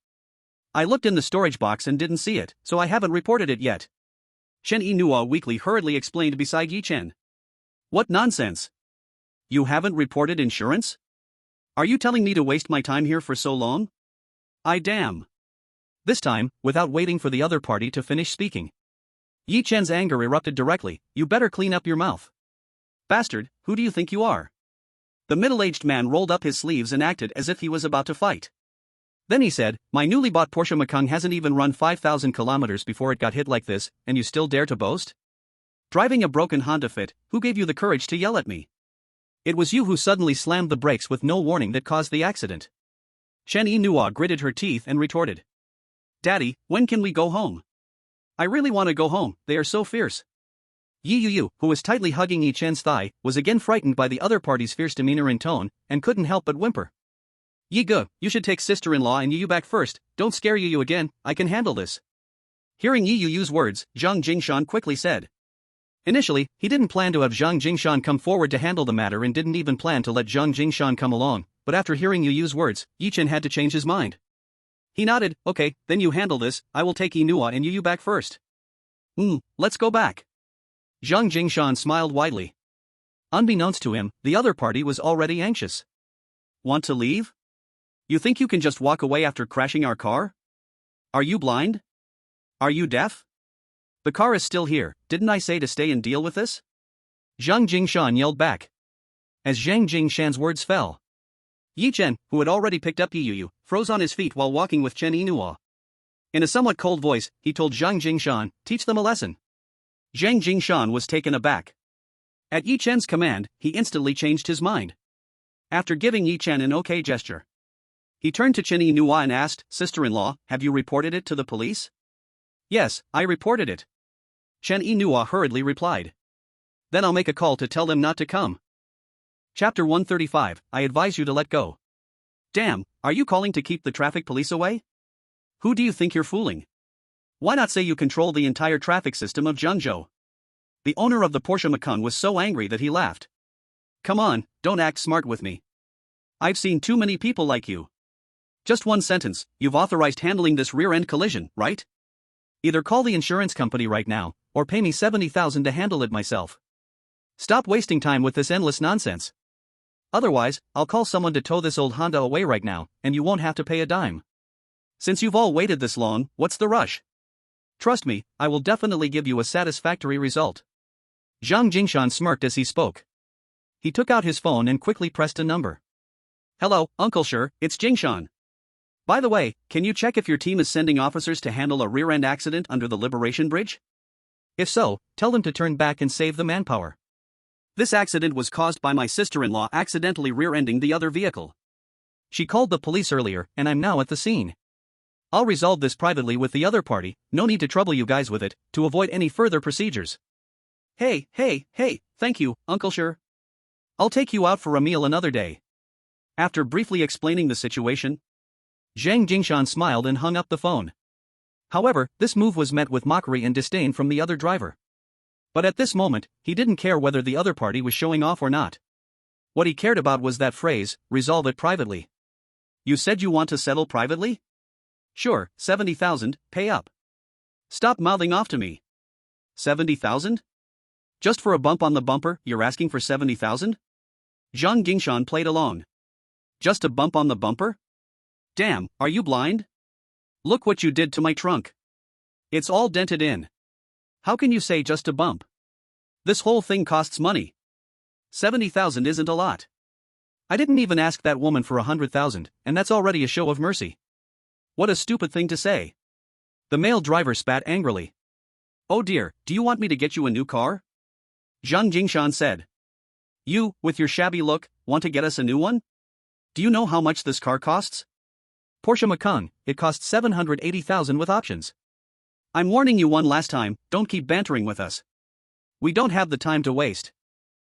I looked in the storage box and didn't see it, so I haven't reported it yet. Chen Yinhua weakly hurriedly explained beside Yi Chen. What nonsense! You haven't reported insurance? Are you telling me to waste my time here for so long? I damn. This time, without waiting for the other party to finish speaking, Yi Chen's anger erupted directly, you better clean up your mouth. Bastard, who do you think you are? The middle-aged man rolled up his sleeves and acted as if he was about to fight. Then he said, my newly bought Porsche Macan hasn't even run 5,000 kilometers before it got hit like this, and you still dare to boast? Driving a broken Honda Fit, who gave you the courage to yell at me? It was you who suddenly slammed the brakes with no warning that caused the accident. Chen Yinhua gritted her teeth and retorted. Daddy, when can we go home? I really want to go home, they are so fierce. Yi Yu, who was tightly hugging Yi Chen's thigh, was again frightened by the other party's fierce demeanor and tone, and couldn't help but whimper. Yi Ge, you should take sister-in-law and Yu back first, don't scare Yu again, I can handle this. Hearing Yi Yu's words, Zhang Jingshan quickly said. Initially, he didn't plan to have Zhang Jingshan come forward to handle the matter and didn't even plan to let Zhang Jingshan come along, but after hearing Yi Yu's words, Yi Chen had to change his mind. He nodded, okay, then you handle this, I will take Yi Nua and Yi Yu back first. Let's go back. Zhang Jingshan smiled widely. Unbeknownst to him, the other party was already anxious. Want to leave? You think you can just walk away after crashing our car? Are you blind? Are you deaf? The car is still here, didn't I say to stay and deal with this? Zhang Jingshan yelled back. As Zhang Jingshan's words fell, Yi Chen, who had already picked up Yi Yu, froze on his feet while walking with Chen Yinhua. In a somewhat cold voice, he told Zhang Jingshan, teach them a lesson. Zhang Jingshan was taken aback. At Yi Chen's command, he instantly changed his mind. After giving Yi Chen an okay gesture, he turned to Chen Yinhua and asked, sister-in-law, have you reported it to the police? Yes, I reported it. Chen Yinhua hurriedly replied. Then I'll make a call to tell them not to come. Chapter 135, I advise you to let go. Damn, are you calling to keep the traffic police away? Who do you think you're fooling? Why not say you control the entire traffic system of Zhengzhou? The owner of the Porsche Macan was so angry that he laughed. Come on, don't act smart with me. I've seen too many people like you. Just one sentence, you've authorized handling this rear-end collision, right? Either call the insurance company right now, or pay me 70,000 to handle it myself. Stop wasting time with this endless nonsense. Otherwise, I'll call someone to tow this old Honda away right now, and you won't have to pay a dime. Since you've all waited this long, what's the rush? Trust me, I will definitely give you a satisfactory result. Zhang Jingshan smirked as he spoke. He took out his phone and quickly pressed a number. Hello, Uncle Sure, it's Jingshan. By the way, can you check if your team is sending officers to handle a rear-end accident under the Liberation Bridge? If so, tell them to turn back and save the manpower. This accident was caused by my sister-in-law accidentally rear-ending the other vehicle. She called the police earlier, and I'm now at the scene. I'll resolve this privately with the other party, no need to trouble you guys with it, to avoid any further procedures. Hey, thank you, Uncle Sure. I'll take you out for a meal another day. After briefly explaining the situation, Zhang Jingshan smiled and hung up the phone. However, this move was met with mockery and disdain from the other driver. But at this moment, he didn't care whether the other party was showing off or not. What he cared about was that phrase, resolve it privately. You said you want to settle privately? Sure, 70,000, pay up. Stop mouthing off to me. 70,000? Just for a bump on the bumper, you're asking for 70,000? Zhang Jingshan played along. Just a bump on the bumper? Damn, are you blind? Look what you did to my trunk. It's all dented in. How can you say just a bump? This whole thing costs money. 70,000 isn't a lot. I didn't even ask that woman for 100,000, and that's already a show of mercy. What a stupid thing to say. The male driver spat angrily. Oh dear, do you want me to get you a new car? Zhang Jingshan said. You, with your shabby look, want to get us a new one? Do you know how much this car costs? Porsche Macan, it costs 780,000 with options. I'm warning you one last time, don't keep bantering with us. We don't have the time to waste.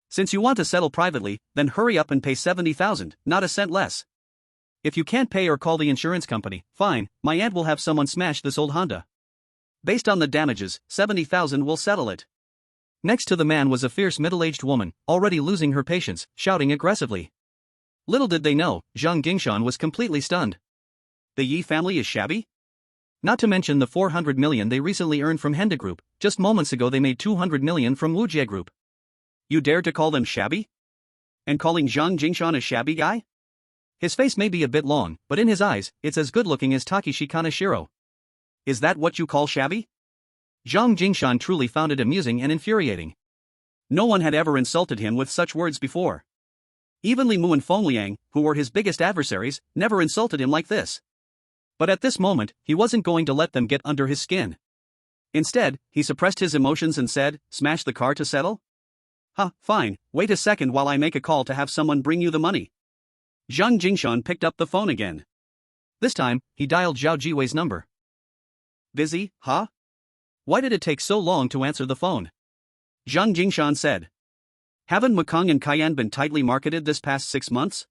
Since you want to settle privately, then hurry up and pay 70,000, not a cent less. If you can't pay or call the insurance company, fine, my aunt will have someone smash this old Honda. Based on the damages, 70,000 will settle it. Next to the man was a fierce middle-aged woman, already losing her patience, shouting aggressively. Little did they know, Zhang Jingshan was completely stunned. The Yi family is shabby? Not to mention the 400 million they recently earned from Henda Group, just moments ago they made 200 million from Wujie Group. You dare to call them shabby? And calling Zhang Jingshan a shabby guy? His face may be a bit long, but in his eyes, it's as good-looking as Takeshi Kaneshiro. Is that what you call shabby? Zhang Jingshan truly found it amusing and infuriating. No one had ever insulted him with such words before. Even Li Mu and Feng Liang, who were his biggest adversaries, never insulted him like this. But at this moment, he wasn't going to let them get under his skin. Instead, he suppressed his emotions and said, smash the car to settle? Fine, wait a second while I make a call to have someone bring you the money. Zhang Jingshan picked up the phone again. This time, he dialed Zhao Jiwei's number. Busy, huh? Why did it take so long to answer the phone? Zhang Jingshan said. Haven't Mekong and Cayenne been tightly marketed this past 6 months?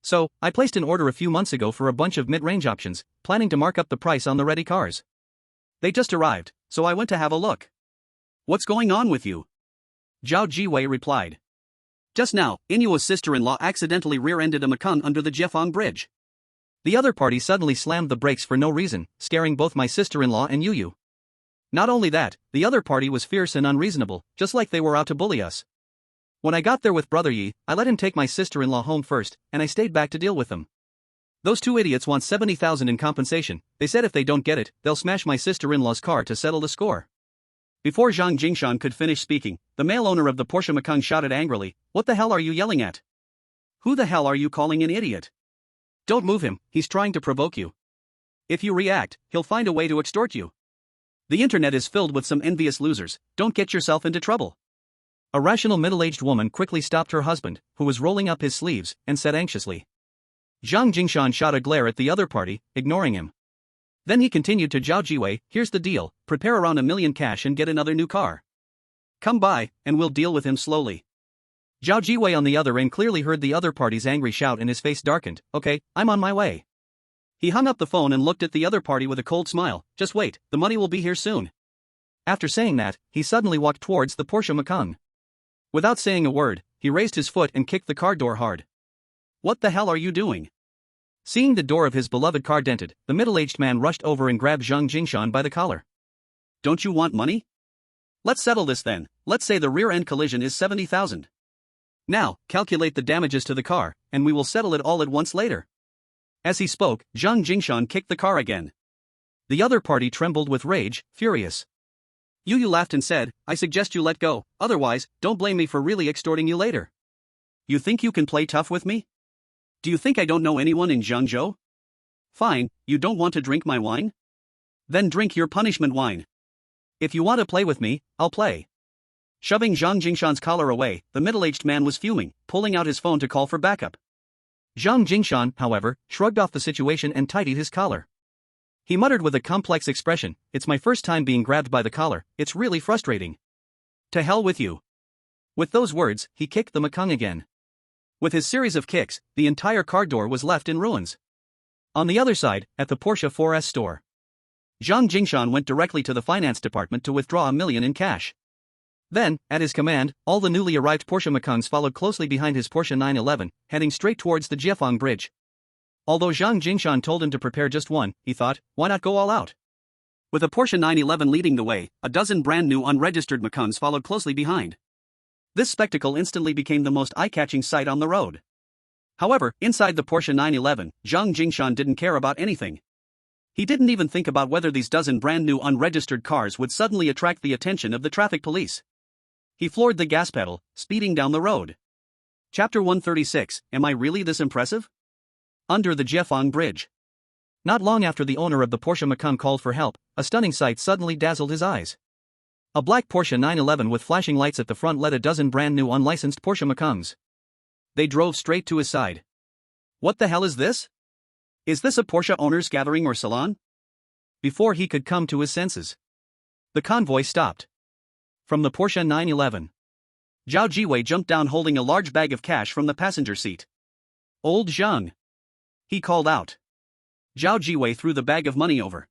So, I placed an order a few months ago for a bunch of mid-range options, planning to mark up the price on the ready cars. They just arrived, so I went to have a look. What's going on with you? Zhao Jiwei replied. Just now, Inua's sister-in-law accidentally rear-ended a Makung under the Jiefang Bridge. The other party suddenly slammed the brakes for no reason, scaring both my sister-in-law and Yu. Not only that, the other party was fierce and unreasonable, just like they were out to bully us. When I got there with Brother Yi, I let him take my sister-in-law home first, and I stayed back to deal with them. Those two idiots want 70,000 in compensation. They said if they don't get it, they'll smash my sister-in-law's car to settle the score. Before Zhang Jingshan could finish speaking, the male owner of the Porsche Makung shouted angrily, "What the hell are you yelling at? Who the hell are you calling an idiot? Don't move him, he's trying to provoke you. If you react, he'll find a way to extort you. The internet is filled with some envious losers, don't get yourself into trouble." A rational middle-aged woman quickly stopped her husband, who was rolling up his sleeves, and said anxiously. Zhang Jingshan shot a glare at the other party, ignoring him. Then he continued to Zhao Jiwei, "Here's the deal, prepare around $1 million cash and get another new car. Come by, and we'll deal with him slowly." Zhao Jiwei on the other end clearly heard the other party's angry shout and his face darkened. "Okay, I'm on my way." He hung up the phone and looked at the other party with a cold smile. "Just wait, the money will be here soon." After saying that, he suddenly walked towards the Porsche Makung. Without saying a word, he raised his foot and kicked the car door hard. "What the hell are you doing?" Seeing the door of his beloved car dented, the middle-aged man rushed over and grabbed Zhang Jingshan by the collar. "Don't you want money? Let's settle this then. Let's say the rear-end collision is 70,000. Now, calculate the damages to the car, and we will settle it all at once later." As he spoke, Zhang Jingshan kicked the car again. The other party trembled with rage, furious. Yu laughed and said, "I suggest you let go, otherwise, don't blame me for really extorting you later. You think you can play tough with me? Do you think I don't know anyone in Zhangzhou? Fine, you don't want to drink my wine? Then drink your punishment wine. If you want to play with me, I'll play." Shoving Zhang Jingshan's collar away, the middle-aged man was fuming, pulling out his phone to call for backup. Zhang Jingshan, however, shrugged off the situation and tidied his collar. He muttered with a complex expression, "It's my first time being grabbed by the collar, it's really frustrating. To hell with you." With those words, he kicked the Makung again. With his series of kicks, the entire car door was left in ruins. On the other side, at the Porsche 4S store, Zhang Jingshan went directly to the finance department to withdraw $1 million in cash. Then, at his command, all the newly arrived Porsche Makungs followed closely behind his Porsche 911, heading straight towards the Jiefang Bridge. Although Zhang Jingshan told him to prepare just one, he thought, why not go all out? With a Porsche 911 leading the way, a dozen brand new unregistered Makungs followed closely behind. This spectacle instantly became the most eye-catching sight on the road. However, inside the Porsche 911, Zhang Jingshan didn't care about anything. He didn't even think about whether these dozen brand new unregistered cars would suddenly attract the attention of the traffic police. He floored the gas pedal, speeding down the road. Chapter 136, Am I Really This Impressive? Under the Jiefang Bridge. Not long after the owner of the Porsche Makung called for help, a stunning sight suddenly dazzled his eyes. A black Porsche 911 with flashing lights at the front led a dozen brand new unlicensed Porsche Makungs. They drove straight to his side. What the hell is this? Is this a Porsche owner's gathering or salon? Before he could come to his senses, the convoy stopped. From the Porsche 911, Zhao Jiwei jumped down holding a large bag of cash from the passenger seat. "Old Zhang," he called out. Zhao Jiwei threw the bag of money over.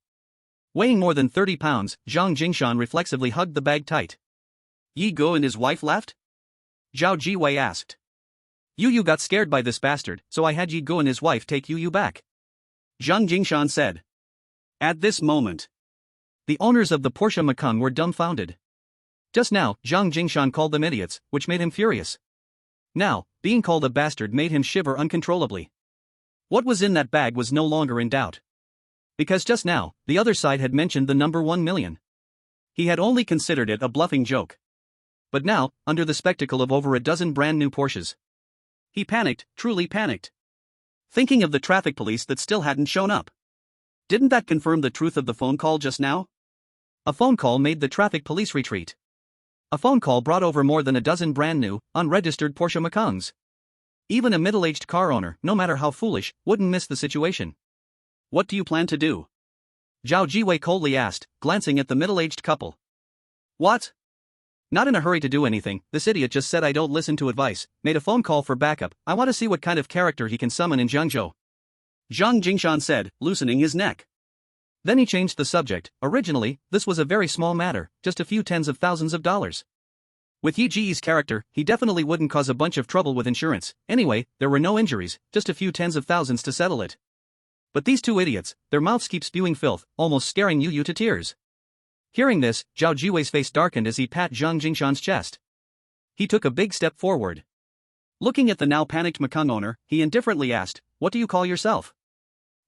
Weighing more than 30 pounds, Zhang Jingshan reflexively hugged the bag tight. "Yi Guo and his wife left?" Zhao Jiwei asked. Yu got scared by this bastard, so I had Yi Guo and his wife take Yu back," Zhang Jingshan said. At this moment, the owners of the Porsche Makung were dumbfounded. Just now, Zhang Jingshan called them idiots, which made him furious. Now, being called a bastard made him shiver uncontrollably. What was in that bag was no longer in doubt. Because just now, the other side had mentioned the number 1 million. He had only considered it a bluffing joke. But now, under the spectacle of over a dozen brand new Porsches, he panicked, truly panicked. Thinking of the traffic police that still hadn't shown up. Didn't that confirm the truth of the phone call just now? A phone call made the traffic police retreat. A phone call brought over more than a dozen brand new, unregistered Porsche Makungs. Even a middle-aged car owner, no matter how foolish, wouldn't miss the situation. What do you plan to do? Zhao Jiwei coldly asked, glancing at the middle-aged couple. What? Not in a hurry to do anything, this idiot just said I don't listen to advice, made a phone call for backup, I want to see what kind of character he can summon in Zhangzhou. Zhang Jingshan said, loosening his neck. Then he changed the subject. Originally, this was a very small matter, just a few tens of thousands of dollars. With Yi Ji's character, he definitely wouldn't cause a bunch of trouble with insurance. Anyway, there were no injuries, just a few tens of thousands to settle it. But these two idiots, their mouths keep spewing filth, almost scaring Yu to tears. Hearing this, Zhao Jiwei's face darkened as he pat Zhang Jingshan's chest. He took a big step forward. Looking at the now panicked Mekong owner, he indifferently asked, "What do you call yourself?"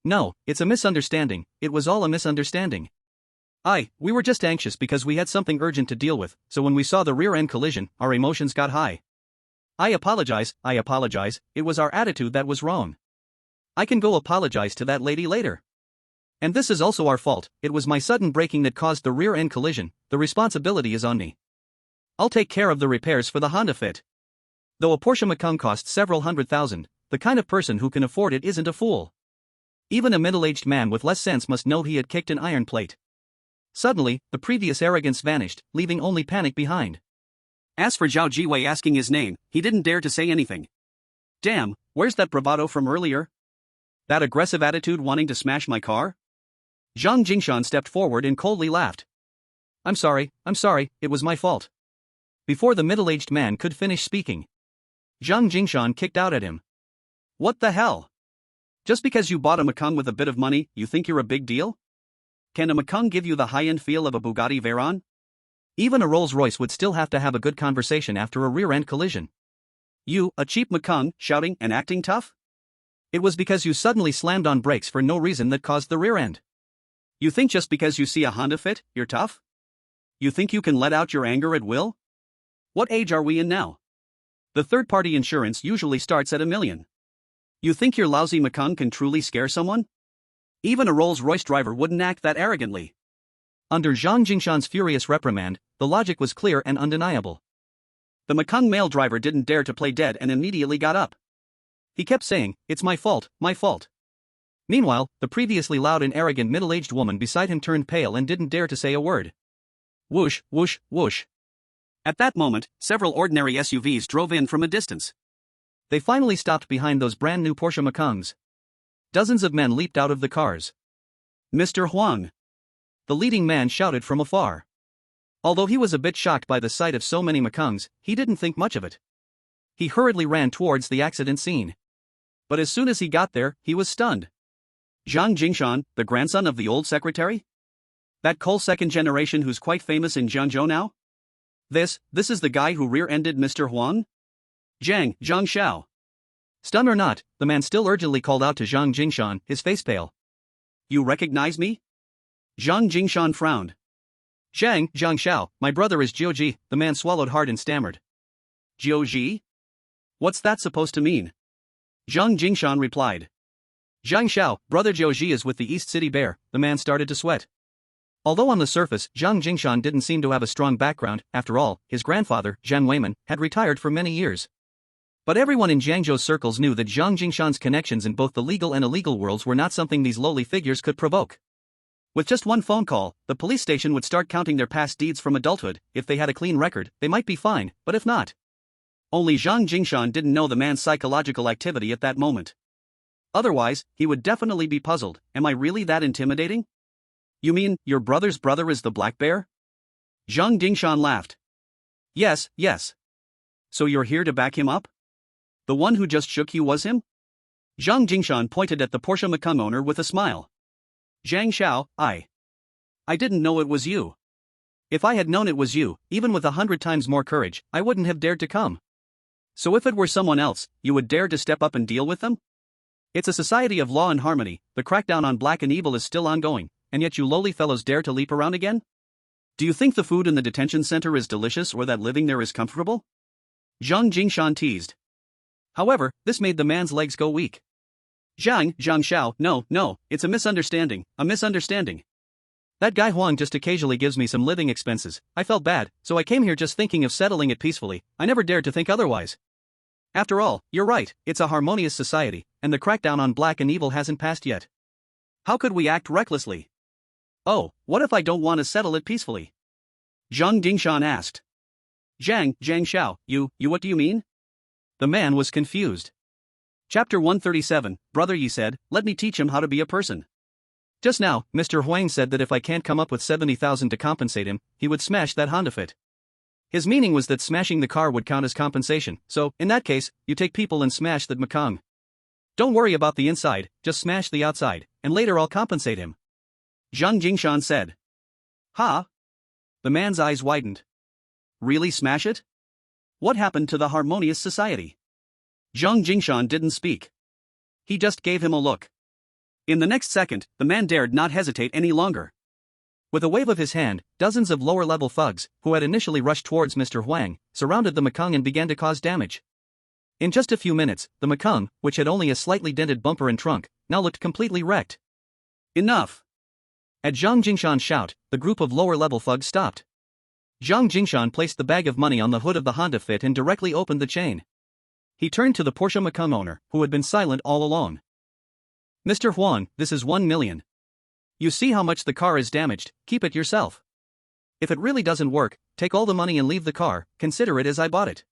"No, it's a misunderstanding, it was all a misunderstanding. We were just anxious because we had something urgent to deal with, so when we saw the rear-end collision, our emotions got high. I apologize, it was our attitude that was wrong. I can go apologize to that lady later. And this is also our fault, it was my sudden braking that caused the rear-end collision, the responsibility is on me. I'll take care of the repairs for the Honda Fit. Though a Porsche Macan costs several $100,000, the kind of person who can afford it isn't a fool. Even a middle-aged man with less sense must know he had kicked an iron plate." Suddenly, the previous arrogance vanished, leaving only panic behind. As for Zhao Jiwei asking his name, he didn't dare to say anything. Damn, where's that bravado from earlier? That aggressive attitude wanting to smash my car? Zhang Jingshan stepped forward and coldly laughed. I'm sorry, it was my fault." Before the middle-aged man could finish speaking, Zhang Jingshan kicked out at him. What the hell? Just because you bought a Mekong with a bit of money, you think you're a big deal? Can a Mekong give you the high-end feel of a Bugatti Veyron? Even a Rolls-Royce would still have to have a good conversation after a rear-end collision. You, a cheap Mekong, shouting and acting tough? It was because you suddenly slammed on brakes for no reason that caused the rear end. You think just because you see a Honda Fit, you're tough? You think you can let out your anger at will? What age are we in now? The third-party insurance usually starts at $1 million. You think your lousy Mekong can truly scare someone? Even a Rolls-Royce driver wouldn't act that arrogantly. Under Zhang Jingshan's furious reprimand, the logic was clear and undeniable. The Mekong male driver didn't dare to play dead and immediately got up. He kept saying, "It's my fault, my fault." Meanwhile, the previously loud and arrogant middle-aged woman beside him turned pale and didn't dare to say a word. Whoosh, whoosh, whoosh. At that moment, several ordinary SUVs drove in from a distance. They finally stopped behind those brand-new Porsche Mekongs. Dozens of men leaped out of the cars. "Mr. Huang!" the leading man shouted from afar. Although he was a bit shocked by the sight of so many Mekongs, he didn't think much of it. He hurriedly ran towards the accident scene. But as soon as he got there, he was stunned. Zhang Jingshan, the grandson of the old secretary? That coal second generation who's quite famous in Jiangzhou now? This is the guy who rear-ended Mr. Huang? Zhang Xiao. Stunned or not, the man still urgently called out to Zhang Jingshan, his face pale. You recognize me? Zhang Jingshan frowned. Zhang Xiao, my brother is Jiuji, the man swallowed hard and stammered. Jiuji? What's that supposed to mean? Zhang Jingshan replied. Zhang Xiao, brother Jiuji is with the East City Bear, the man started to sweat. Although on the surface, Zhang Jingshan didn't seem to have a strong background, after all, his grandfather, Zhang Weiman, had retired for many years. But everyone in Jiangzhou's circles knew that Zhang Jingshan's connections in both the legal and illegal worlds were not something these lowly figures could provoke. With just one phone call, the police station would start counting their past deeds from adulthood. If they had a clean record, they might be fine, but if not. Only Zhang Jingshan didn't know the man's psychological activity at that moment. Otherwise, he would definitely be puzzled. Am I really that intimidating? You mean, your brother's brother is the Black Bear? Zhang Jingshan laughed. Yes. So you're here to back him up? The one who just shook you was him? Zhang Jingshan pointed at the Porsche Macan owner with a smile. Zhang Xiao, I didn't know it was you. If I had known it was you, even with 100 times more courage, I wouldn't have dared to come. So if it were someone else, you would dare to step up and deal with them? It's a society of law and harmony, the crackdown on black and evil is still ongoing, and yet you lowly fellows dare to leap around again? Do you think the food in the detention center is delicious or that living there is comfortable? Zhang Jingshan teased. However, this made the man's legs go weak. Zhang Xiao, no, it's a misunderstanding. That guy Huang just occasionally gives me some living expenses. I felt bad, so I came here just thinking of settling it peacefully. I never dared to think otherwise. After all, you're right, it's a harmonious society, and the crackdown on black and evil hasn't passed yet. How could we act recklessly? Oh, what if I don't want to settle it peacefully? Zhang Jingshan asked. Zhang Xiao, you what do you mean? The man was confused. Chapter 137, Brother Yi said, let me teach him how to be a person. Just now, Mr. Huang said that if I can't come up with 70,000 to compensate him, he would smash that Honda Fit. His meaning was that smashing the car would count as compensation, so, in that case, you take people and smash that Mekong. Don't worry about the inside, just smash the outside, and later I'll compensate him. Zhang Jingshan said. Ha? The man's eyes widened. Really smash it? What happened to the harmonious society? Zhang Jingshan didn't speak. He just gave him a look. In the next second, the man dared not hesitate any longer. With a wave of his hand, dozens of lower-level thugs, who had initially rushed towards Mr. Huang, surrounded the Mekong and began to cause damage. In just a few minutes, the Mekong, which had only a slightly dented bumper and trunk, now looked completely wrecked. Enough! At Zhang Jingshan's shout, the group of lower-level thugs stopped. Zhang Jingshan placed the bag of money on the hood of the Honda Fit and directly opened the chain. He turned to the Porsche Mekong owner, who had been silent all along. Mr. Huang, this is 1 million. You see how much the car is damaged, keep it yourself. If it really doesn't work, take all the money and leave the car, consider it as I bought it.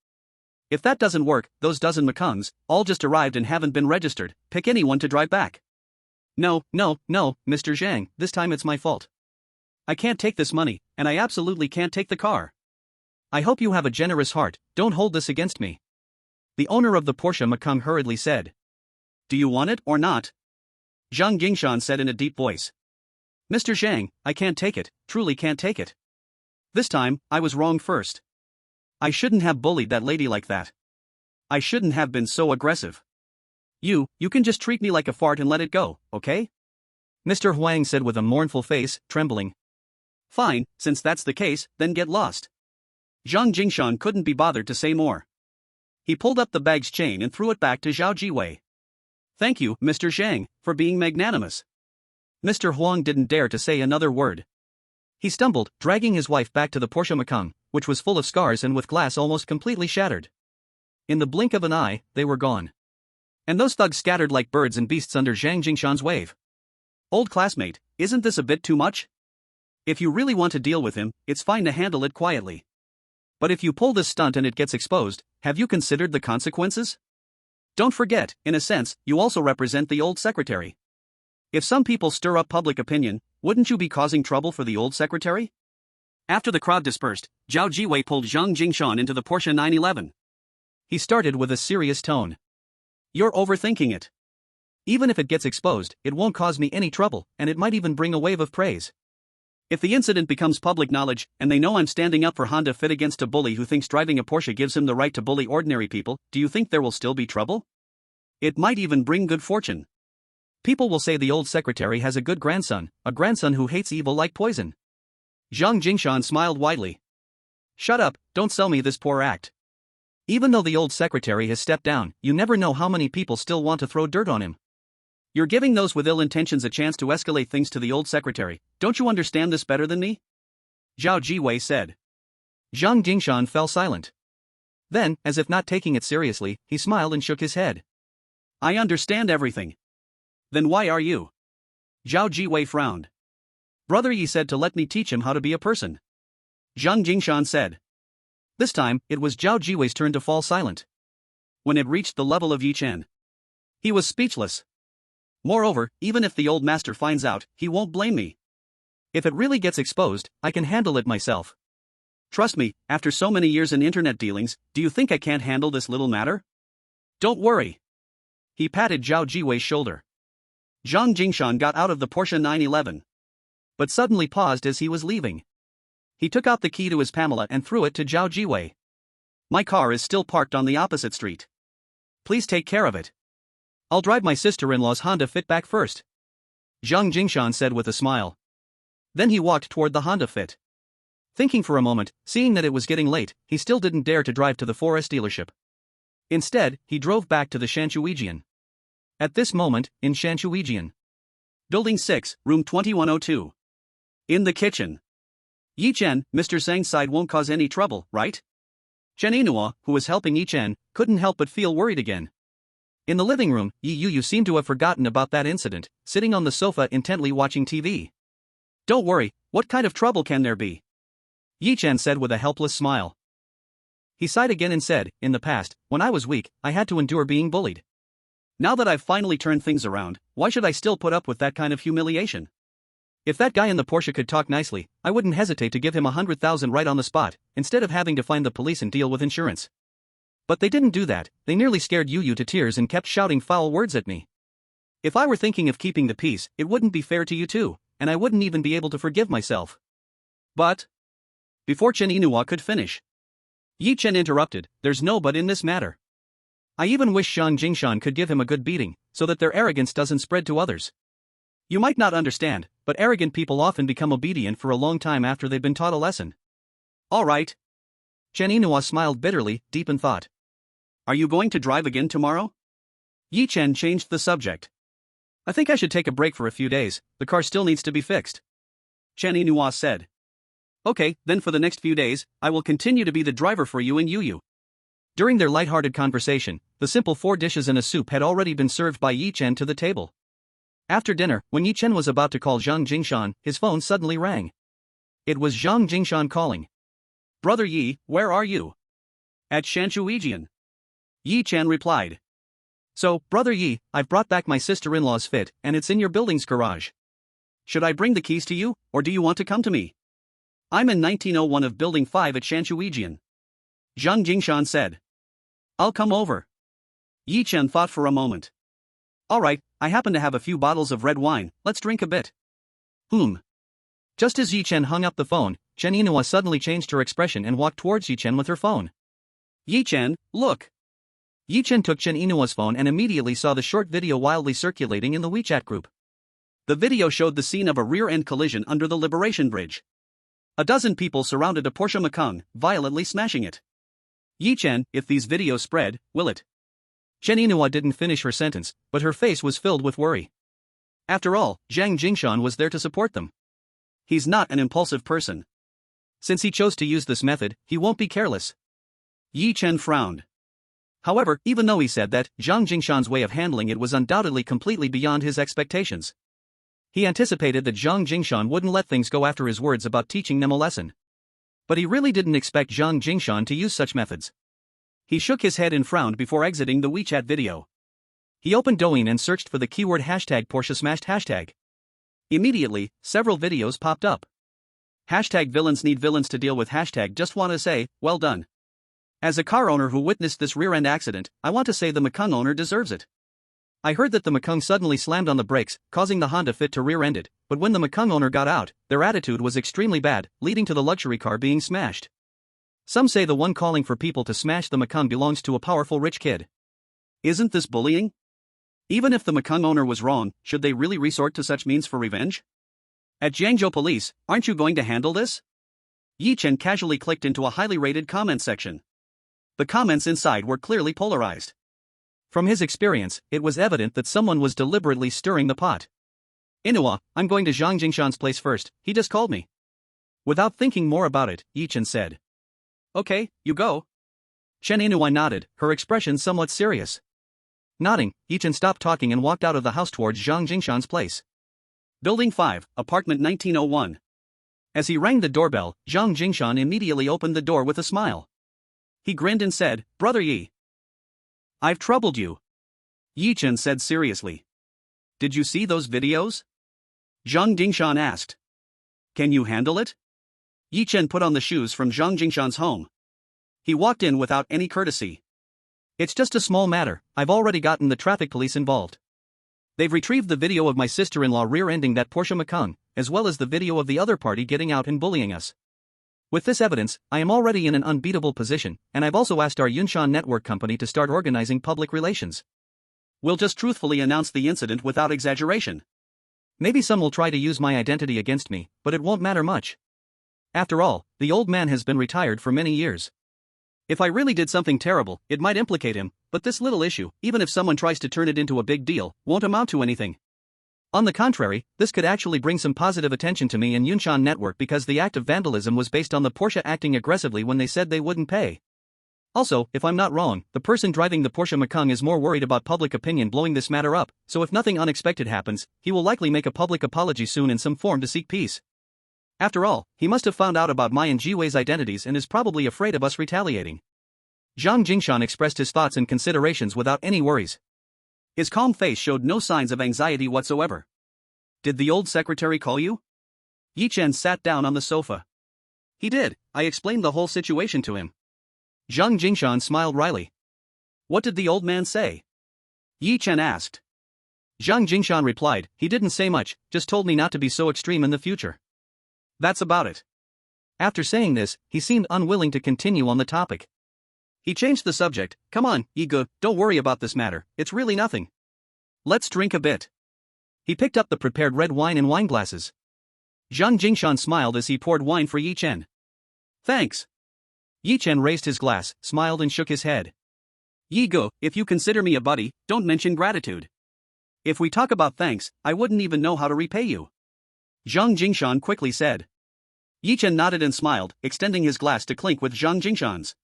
If that doesn't work, those dozen Mekongs, all just arrived and haven't been registered, pick anyone to drive back. No, Mr. Zhang, this time it's my fault. I can't take this money, and I absolutely can't take the car. I hope you have a generous heart, don't hold this against me. The owner of the Porsche Mekong hurriedly said. Do you want it or not? Zhang Jingshan said in a deep voice. Mr. Zhang, I can't take it, truly can't take it. This time, I was wrong first. I shouldn't have bullied that lady like that. I shouldn't have been so aggressive. You can just treat me like a fart and let it go, okay? Mr. Huang said with a mournful face, trembling. Fine, since that's the case, then get lost. Zhang Jingshan couldn't be bothered to say more. He pulled up the bag's chain and threw it back to Zhao Jiwei. Thank you, Mr. Zhang, for being magnanimous. Mr. Huang didn't dare to say another word. He stumbled, dragging his wife back to the Porsche Mekong, which was full of scars and with glass almost completely shattered. In the blink of an eye, they were gone. And those thugs scattered like birds and beasts under Zhang Jingshan's wave. Old classmate, isn't this a bit too much? If you really want to deal with him, it's fine to handle it quietly. But if you pull this stunt and it gets exposed, have you considered the consequences? Don't forget, in a sense, you also represent the old secretary. If some people stir up public opinion, wouldn't you be causing trouble for the old secretary? After the crowd dispersed, Zhao Jiwei pulled Zhang Jingshan into the Porsche 911. He started with a serious tone. You're overthinking it. Even if it gets exposed, it won't cause me any trouble, and it might even bring a wave of praise. If the incident becomes public knowledge, and they know I'm standing up for Honda Fit against a bully who thinks driving a Porsche gives him the right to bully ordinary people, do you think there will still be trouble? It might even bring good fortune. People will say the old secretary has a good grandson, a grandson who hates evil like poison. Zhang Jingshan smiled widely. Shut up, don't sell me this poor act. Even though the old secretary has stepped down, you never know how many people still want to throw dirt on him. You're giving those with ill intentions a chance to escalate things to the old secretary, don't you understand this better than me? Zhao Jiwei said. Zhang Jingshan fell silent. Then, as if not taking it seriously, he smiled and shook his head. I understand everything. Then why are you? Zhao Jiwei frowned. Brother Yi said to let me teach him how to be a person. Zhang Jingshan said. This time, it was Zhao Jiwei's turn to fall silent. When it reached the level of Yi Chen, he was speechless. Moreover, even if the old master finds out, he won't blame me. If it really gets exposed, I can handle it myself. Trust me, after so many years in internet dealings, do you think I can't handle this little matter? Don't worry. He patted Zhao Jiwei's shoulder. Zhang Jingshan got out of the Porsche 911. But suddenly paused as he was leaving. He took out the key to his Pamela and threw it to Zhao Jiwei. My car is still parked on the opposite street. Please take care of it. I'll drive my sister-in-law's Honda Fit back first. Zhang Jingshan said with a smile. Then he walked toward the Honda Fit. Thinking for a moment, seeing that it was getting late, he still didn't dare to drive to the 4S dealership. Instead, he drove back to the Shanshuijian. At this moment, in Shanshuijian. Building 6, room 2102. In the kitchen. Yi Chen, Mr. Zhang's side won't cause any trouble, right? Chen Yinhua, who was helping Yi Chen, couldn't help but feel worried again. In the living room, Yi Yu seemed to have forgotten about that incident, sitting on the sofa intently watching TV. Don't worry, what kind of trouble can there be? Yi Chen said with a helpless smile. He sighed again and said, in the past, when I was weak, I had to endure being bullied. Now that I've finally turned things around, why should I still put up with that kind of humiliation? If that guy in the Porsche could talk nicely, I wouldn't hesitate to give him 100,000 right on the spot, instead of having to find the police and deal with insurance. But they didn't do that, they nearly scared Yu to tears and kept shouting foul words at me. If I were thinking of keeping the peace, it wouldn't be fair to you too, and I wouldn't even be able to forgive myself. But before Chen Yinhua could finish, Yi Chen interrupted, there's no but in this matter. I even wish Zhang Jingshan could give him a good beating, so that their arrogance doesn't spread to others. You might not understand, but arrogant people often become obedient for a long time after they've been taught a lesson. All right. Chen Yinhua smiled bitterly, deep in thought. Are you going to drive again tomorrow? Yi Chen changed the subject. I think I should take a break for a few days, the car still needs to be fixed. Chen Yinhua said. Okay, then for the next few days, I will continue to be the driver for you and Yu. During their light-hearted conversation, the simple 4 dishes and a soup had already been served by Yi Chen to the table. After dinner, when Yi Chen was about to call Zhang Jingshan, his phone suddenly rang. It was Zhang Jingshan calling. Brother Yi, where are you? At Shanshuijian. Yi Chen replied. So, Brother Yi, I've brought back my sister-in-law's fit, and it's in your building's garage. Should I bring the keys to you, or do you want to come to me? I'm in 1901 of Building 5 at Shanshuijian. Zhang Jingshan said. I'll come over. Yi Chen thought for a moment. Alright, I happen to have a few bottles of red wine, let's drink a bit. Just as Yi Chen hung up the phone, Chen Yinhua suddenly changed her expression and walked towards Yi Chen with her phone. Yi Chen, look. Yi Chen took Chen Yinhua's phone and immediately saw the short video wildly circulating in the WeChat group. The video showed the scene of a rear-end collision under the Liberation Bridge. A dozen people surrounded a Porsche Macan, violently smashing it. Yi Chen, if these videos spread, will it? Chen Yinhua didn't finish her sentence, but her face was filled with worry. After all, Zhang Jingshan was there to support them. He's not an impulsive person. Since he chose to use this method, he won't be careless. Yi Chen frowned. However, even though he said that, Zhang Jingshan's way of handling it was undoubtedly completely beyond his expectations. He anticipated that Zhang Jingshan wouldn't let things go after his words about teaching them a lesson. But he really didn't expect Zhang Jingshan to use such methods. He shook his head and frowned before exiting the WeChat video. He opened Douyin and searched for the keyword hashtag Porsche smashed hashtag. Immediately, several videos popped up. Hashtag villains need villains to deal with hashtag just wanna say, well done. As a car owner who witnessed this rear-end accident, I want to say the Mekong owner deserves it. I heard that the Mekong suddenly slammed on the brakes, causing the Honda Fit to rear-end it, but when the Mekong owner got out, their attitude was extremely bad, leading to the luxury car being smashed. Some say the one calling for people to smash the Mekong belongs to a powerful rich kid. Isn't this bullying? Even if the Mekong owner was wrong, should they really resort to such means for revenge? At Jiangzhou Police, aren't you going to handle this? Yi Chen casually clicked into a highly rated comment section. The comments inside were clearly polarized. From his experience, it was evident that someone was deliberately stirring the pot. Yinhua, I'm going to Zhang Jingshan's place first, he just called me. Without thinking more about it, Yi Chen said. Okay, you go. Chen Yinhua nodded, her expression somewhat serious. Nodding, Yi Chen stopped talking and walked out of the house towards Zhang Jingshan's place. Building 5, apartment 1901. As he rang the doorbell, Zhang Jingshan immediately opened the door with a smile. He grinned and said, Brother Yi. I've troubled you. Yi Chen said seriously. Did you see those videos? Zhang Jingshan asked. Can you handle it? Yi Chen put on the shoes from Zhang Jingshan's home. He walked in without any courtesy. It's just a small matter, I've already gotten the traffic police involved. They've retrieved the video of my sister-in-law rear-ending that Porsche Macan, as well as the video of the other party getting out and bullying us. With this evidence, I am already in an unbeatable position, and I've also asked our Yunshan network company to start organizing public relations. We'll just truthfully announce the incident without exaggeration. Maybe some will try to use my identity against me, but it won't matter much. After all, the old man has been retired for many years. If I really did something terrible, it might implicate him, but this little issue, even if someone tries to turn it into a big deal, won't amount to anything. On the contrary, this could actually bring some positive attention to me and Yunshan Network because the act of vandalism was based on the Porsche acting aggressively when they said they wouldn't pay. Also, if I'm not wrong, the person driving the Porsche Macan is more worried about public opinion blowing this matter up, so if nothing unexpected happens, he will likely make a public apology soon in some form to seek peace. After all, he must have found out about my and Jiwei's identities and is probably afraid of us retaliating. Zhang Jingshan expressed his thoughts and considerations without any worries. His calm face showed no signs of anxiety whatsoever. Did the old secretary call you? Yi Chen sat down on the sofa. He did, I explained the whole situation to him. Zhang Jingshan smiled wryly. What did the old man say? Yi Chen asked. Zhang Jingshan replied, he didn't say much, just told me not to be so extreme in the future. That's about it. After saying this, he seemed unwilling to continue on the topic. He changed the subject. Come on, Yi Ge, don't worry about this matter, it's really nothing. Let's drink a bit. He picked up the prepared red wine and wine glasses. Zhang Jingshan smiled as he poured wine for Yi Chen. Thanks. Yi Chen raised his glass, smiled and shook his head. Yi Ge, if you consider me a buddy, don't mention gratitude. If we talk about thanks, I wouldn't even know how to repay you. Zhang Jingshan quickly said. Yi Chen nodded and smiled, extending his glass to clink with Zhang Jingshan's.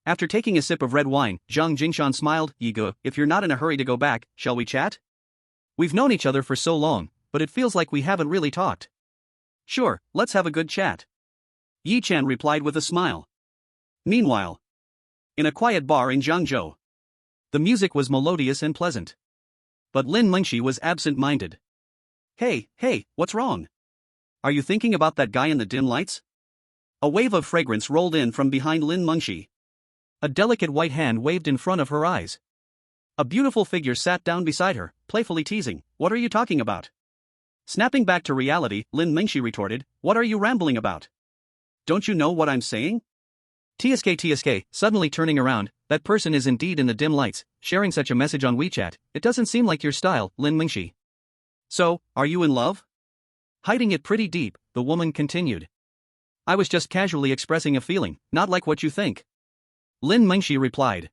After taking a sip of red wine, Zhang Jingshan smiled, Yi Ge, if you're not in a hurry to go back, shall we chat? We've known each other for so long, but it feels like we haven't really talked. Sure, let's have a good chat. Yi Chen replied with a smile. Meanwhile, in a quiet bar in Jiangzhou, the music was melodious and pleasant. But Lin Mengshi was absent-minded. Hey, what's wrong? Are you thinking about that guy in the dim lights? A wave of fragrance rolled in from behind Lin Mengshi. A delicate white hand waved in front of her eyes. A beautiful figure sat down beside her, playfully teasing, what are you talking about? Snapping back to reality, Lin Mengshi retorted, what are you rambling about? Don't you know what I'm saying? TSK, suddenly turning around, that person is indeed in the dim lights, sharing such a message on WeChat, it doesn't seem like your style, Lin Mengshi. So, are you in love? Hiding it pretty deep, the woman continued. I was just casually expressing a feeling, not like what you think. Lin Mengshi replied.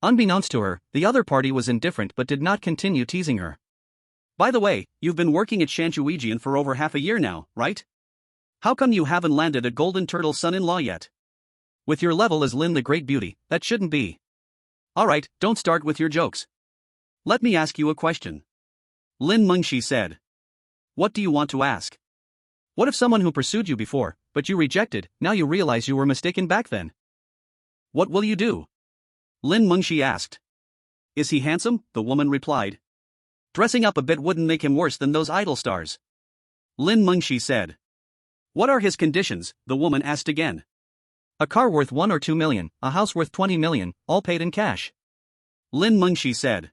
Unbeknownst to her, the other party was indifferent but did not continue teasing her. By the way, you've been working at Shanchuijian for over half a year now, right? How come you haven't landed a golden turtle son-in-law yet? With your level as Lin the Great Beauty, that shouldn't be. Alright, don't start with your jokes. Let me ask you a question. Lin Mengshi said. What do you want to ask? What if someone who pursued you before, but you rejected, now you realize you were mistaken back then? What will you do? Lin Mengshi asked. Is he handsome? The woman replied. Dressing up a bit wouldn't make him worse than those idol stars. Lin Mengshi said. What are his conditions? The woman asked again. A car worth 1 or 2 million, a house worth 20 million, all paid in cash. Lin Mengshi said.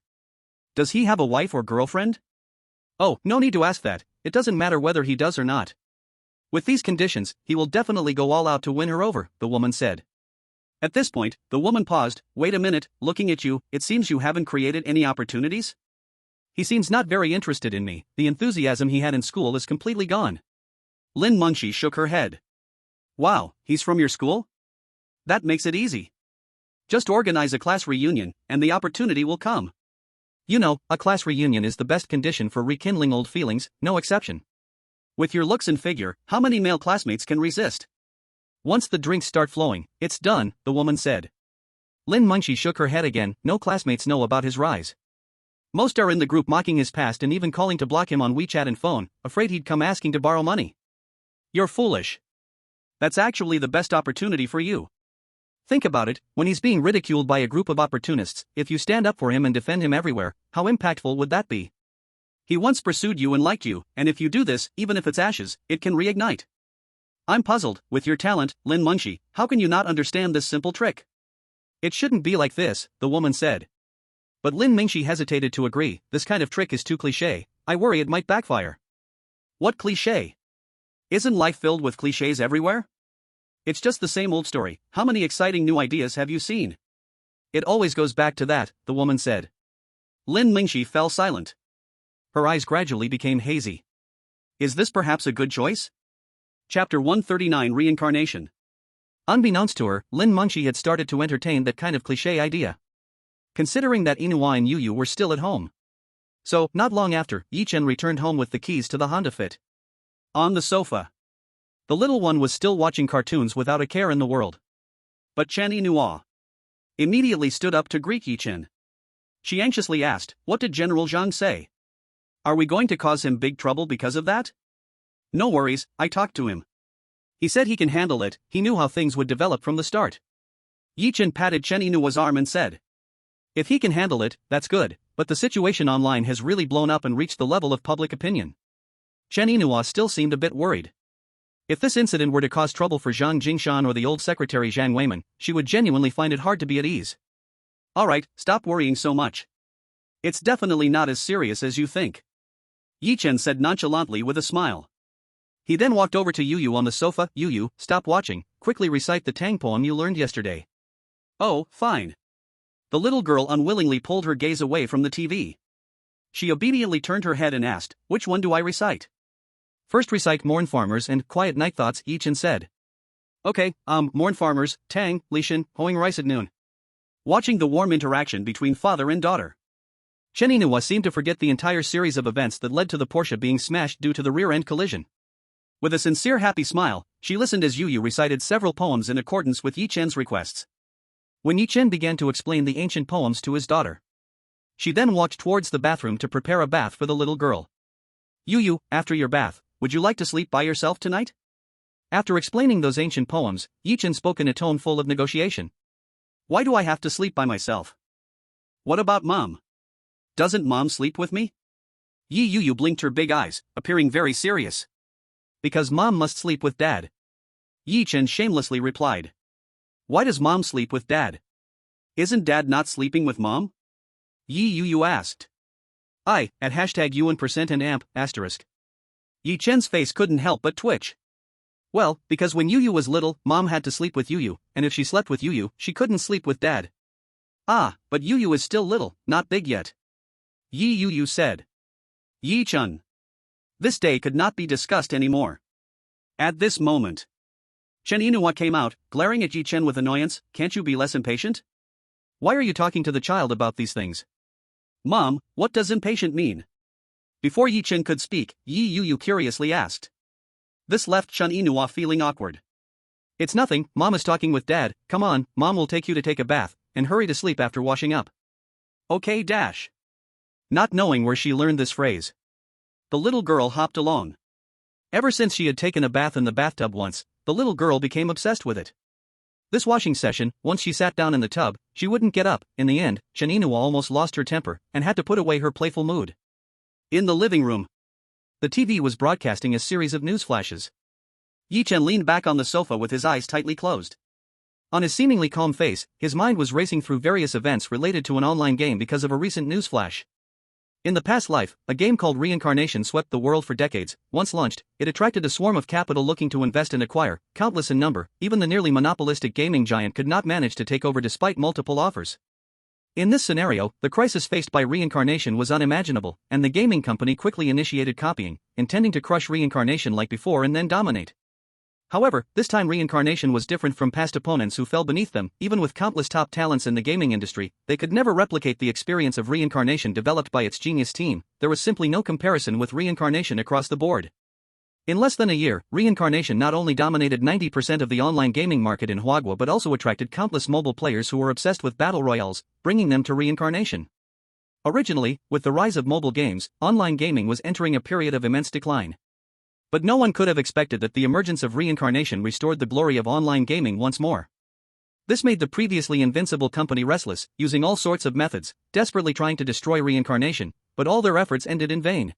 Does he have a wife or girlfriend? Oh, no need to ask that, it doesn't matter whether he does or not. With these conditions, he will definitely go all out to win her over, the woman said. At this point, the woman paused, wait a minute, looking at you, it seems you haven't created any opportunities? He seems not very interested in me, the enthusiasm he had in school is completely gone. Lin Mengshi shook her head. Wow, he's from your school? That makes it easy. Just organize a class reunion, and the opportunity will come. You know, a class reunion is the best condition for rekindling old feelings, no exception. With your looks and figure, how many male classmates can resist? Once the drinks start flowing, it's done, the woman said. Lin Mengshi shook her head again, no classmates know about his rise. Most are in the group mocking his past and even calling to block him on WeChat and phone, afraid he'd come asking to borrow money. You're foolish. That's actually the best opportunity for you. Think about it, when he's being ridiculed by a group of opportunists, if you stand up for him and defend him everywhere, how impactful would that be? He once pursued you and liked you, and if you do this, even if it's ashes, it can reignite. I'm puzzled, with your talent, Lin Mengshi, how can you not understand this simple trick? It shouldn't be like this, the woman said. But Lin Mengshi hesitated to agree, this kind of trick is too cliché, I worry it might backfire. What cliché? Isn't life filled with clichés everywhere? It's just the same old story, how many exciting new ideas have you seen? It always goes back to that, the woman said. Lin Mengshi fell silent. Her eyes gradually became hazy. Is this perhaps a good choice? Chapter 139 Reincarnation. Unbeknownst to her, Lin Mengshi had started to entertain that kind of cliché idea. Considering that Inua and Yu were still at home. So, not long after, Yi Chen returned home with the keys to the Honda Fit. On the sofa. The little one was still watching cartoons without a care in the world. But Chen Inua immediately stood up to greet Yi Chen. She anxiously asked, what did General Zhang say? Are we going to cause him big trouble because of that? No worries, I talked to him. He said he can handle it, he knew how things would develop from the start. Yi Chen patted Chen Inua's arm and said. If he can handle it, that's good, but the situation online has really blown up and reached the level of public opinion. Chen Yinhua still seemed a bit worried. If this incident were to cause trouble for Zhang Jingshan or the old secretary Zhang Weiman, she would genuinely find it hard to be at ease. Alright, stop worrying so much. It's definitely not as serious as you think. Yi Chen said nonchalantly with a smile. He then walked over to Yu Yu on the sofa. Yu Yu, stop watching, quickly recite the Tang poem you learned yesterday. Oh, fine. The little girl unwillingly pulled her gaze away from the TV. She obediently turned her head and asked, which one do I recite? First recite Mourn Farmers and Quiet Night Thoughts, Yi Chen said. Okay, Mourn Farmers, Tang, Lishan, hoeing rice at noon. Watching the warm interaction between father and daughter. Chen Yinhua seemed to forget the entire series of events that led to the Porsche being smashed due to the rear-end collision. With a sincere happy smile, she listened as Yu Yu recited several poems in accordance with Yi Chen's requests. When Yi Chen began to explain the ancient poems to his daughter, she then walked towards the bathroom to prepare a bath for the little girl. Yu Yu, after your bath, would you like to sleep by yourself tonight? After explaining those ancient poems, Yi Chen spoke in a tone full of negotiation. Why do I have to sleep by myself? What about Mom? Doesn't Mom sleep with me? Yi Yu blinked her big eyes, appearing very serious. Because Mom must sleep with Dad. Yi Chen shamelessly replied. Why does Mom sleep with Dad? Isn't Dad not sleeping with Mom? Yi Yu asked. At hashtag UN% and amp, asterisk. Yi Chen's face couldn't help but twitch. Well, because when Yu Yu was little, Mom had to sleep with Yu Yu, and if she slept with Yu Yu, she couldn't sleep with Dad. But Yu Yu is still little, not big yet. Yi Yu said. Yi Chen. This day could not be discussed anymore. At this moment, Chen Yinhua came out, glaring at Yi Chen with annoyance. Can't you be less impatient? Why are you talking to the child about these things? Mom, what does impatient mean? Before Yi Chen could speak, Yi Yu curiously asked. This left Chen Yinhua feeling awkward. It's nothing, Mom is talking with Dad. Come on, Mom will take you to take a bath, and hurry to sleep after washing up. Okay. Not knowing where she learned this phrase, the little girl hopped along. Ever since she had taken a bath in the bathtub once, the little girl became obsessed with it. This washing session, once she sat down in the tub, she wouldn't get up. In the end, Chen Yinhua almost lost her temper and had to put away her playful mood. In the living room, the TV was broadcasting a series of news flashes. Yi Chen leaned back on the sofa with his eyes tightly closed. On his seemingly calm face, his mind was racing through various events related to an online game because of a recent news flash. In the past life, a game called Reincarnation swept the world for decades. Once launched, it attracted a swarm of capital looking to invest and acquire, countless in number. Even the nearly monopolistic gaming giant could not manage to take over despite multiple offers. In this scenario, the crisis faced by Reincarnation was unimaginable, and the gaming company quickly initiated copying, intending to crush Reincarnation like before and then dominate. However, this time Reincarnation was different from past opponents who fell beneath them. Even with countless top talents in the gaming industry, they could never replicate the experience of Reincarnation developed by its genius team. There was simply no comparison with Reincarnation across the board. In less than a year, Reincarnation not only dominated 90% of the online gaming market in Huagua but also attracted countless mobile players who were obsessed with battle royales, bringing them to Reincarnation. Originally, with the rise of mobile games, online gaming was entering a period of immense decline. But no one could have expected that the emergence of Reincarnation restored the glory of online gaming once more. This made the previously invincible company restless, using all sorts of methods, desperately trying to destroy Reincarnation, but all their efforts ended in vain.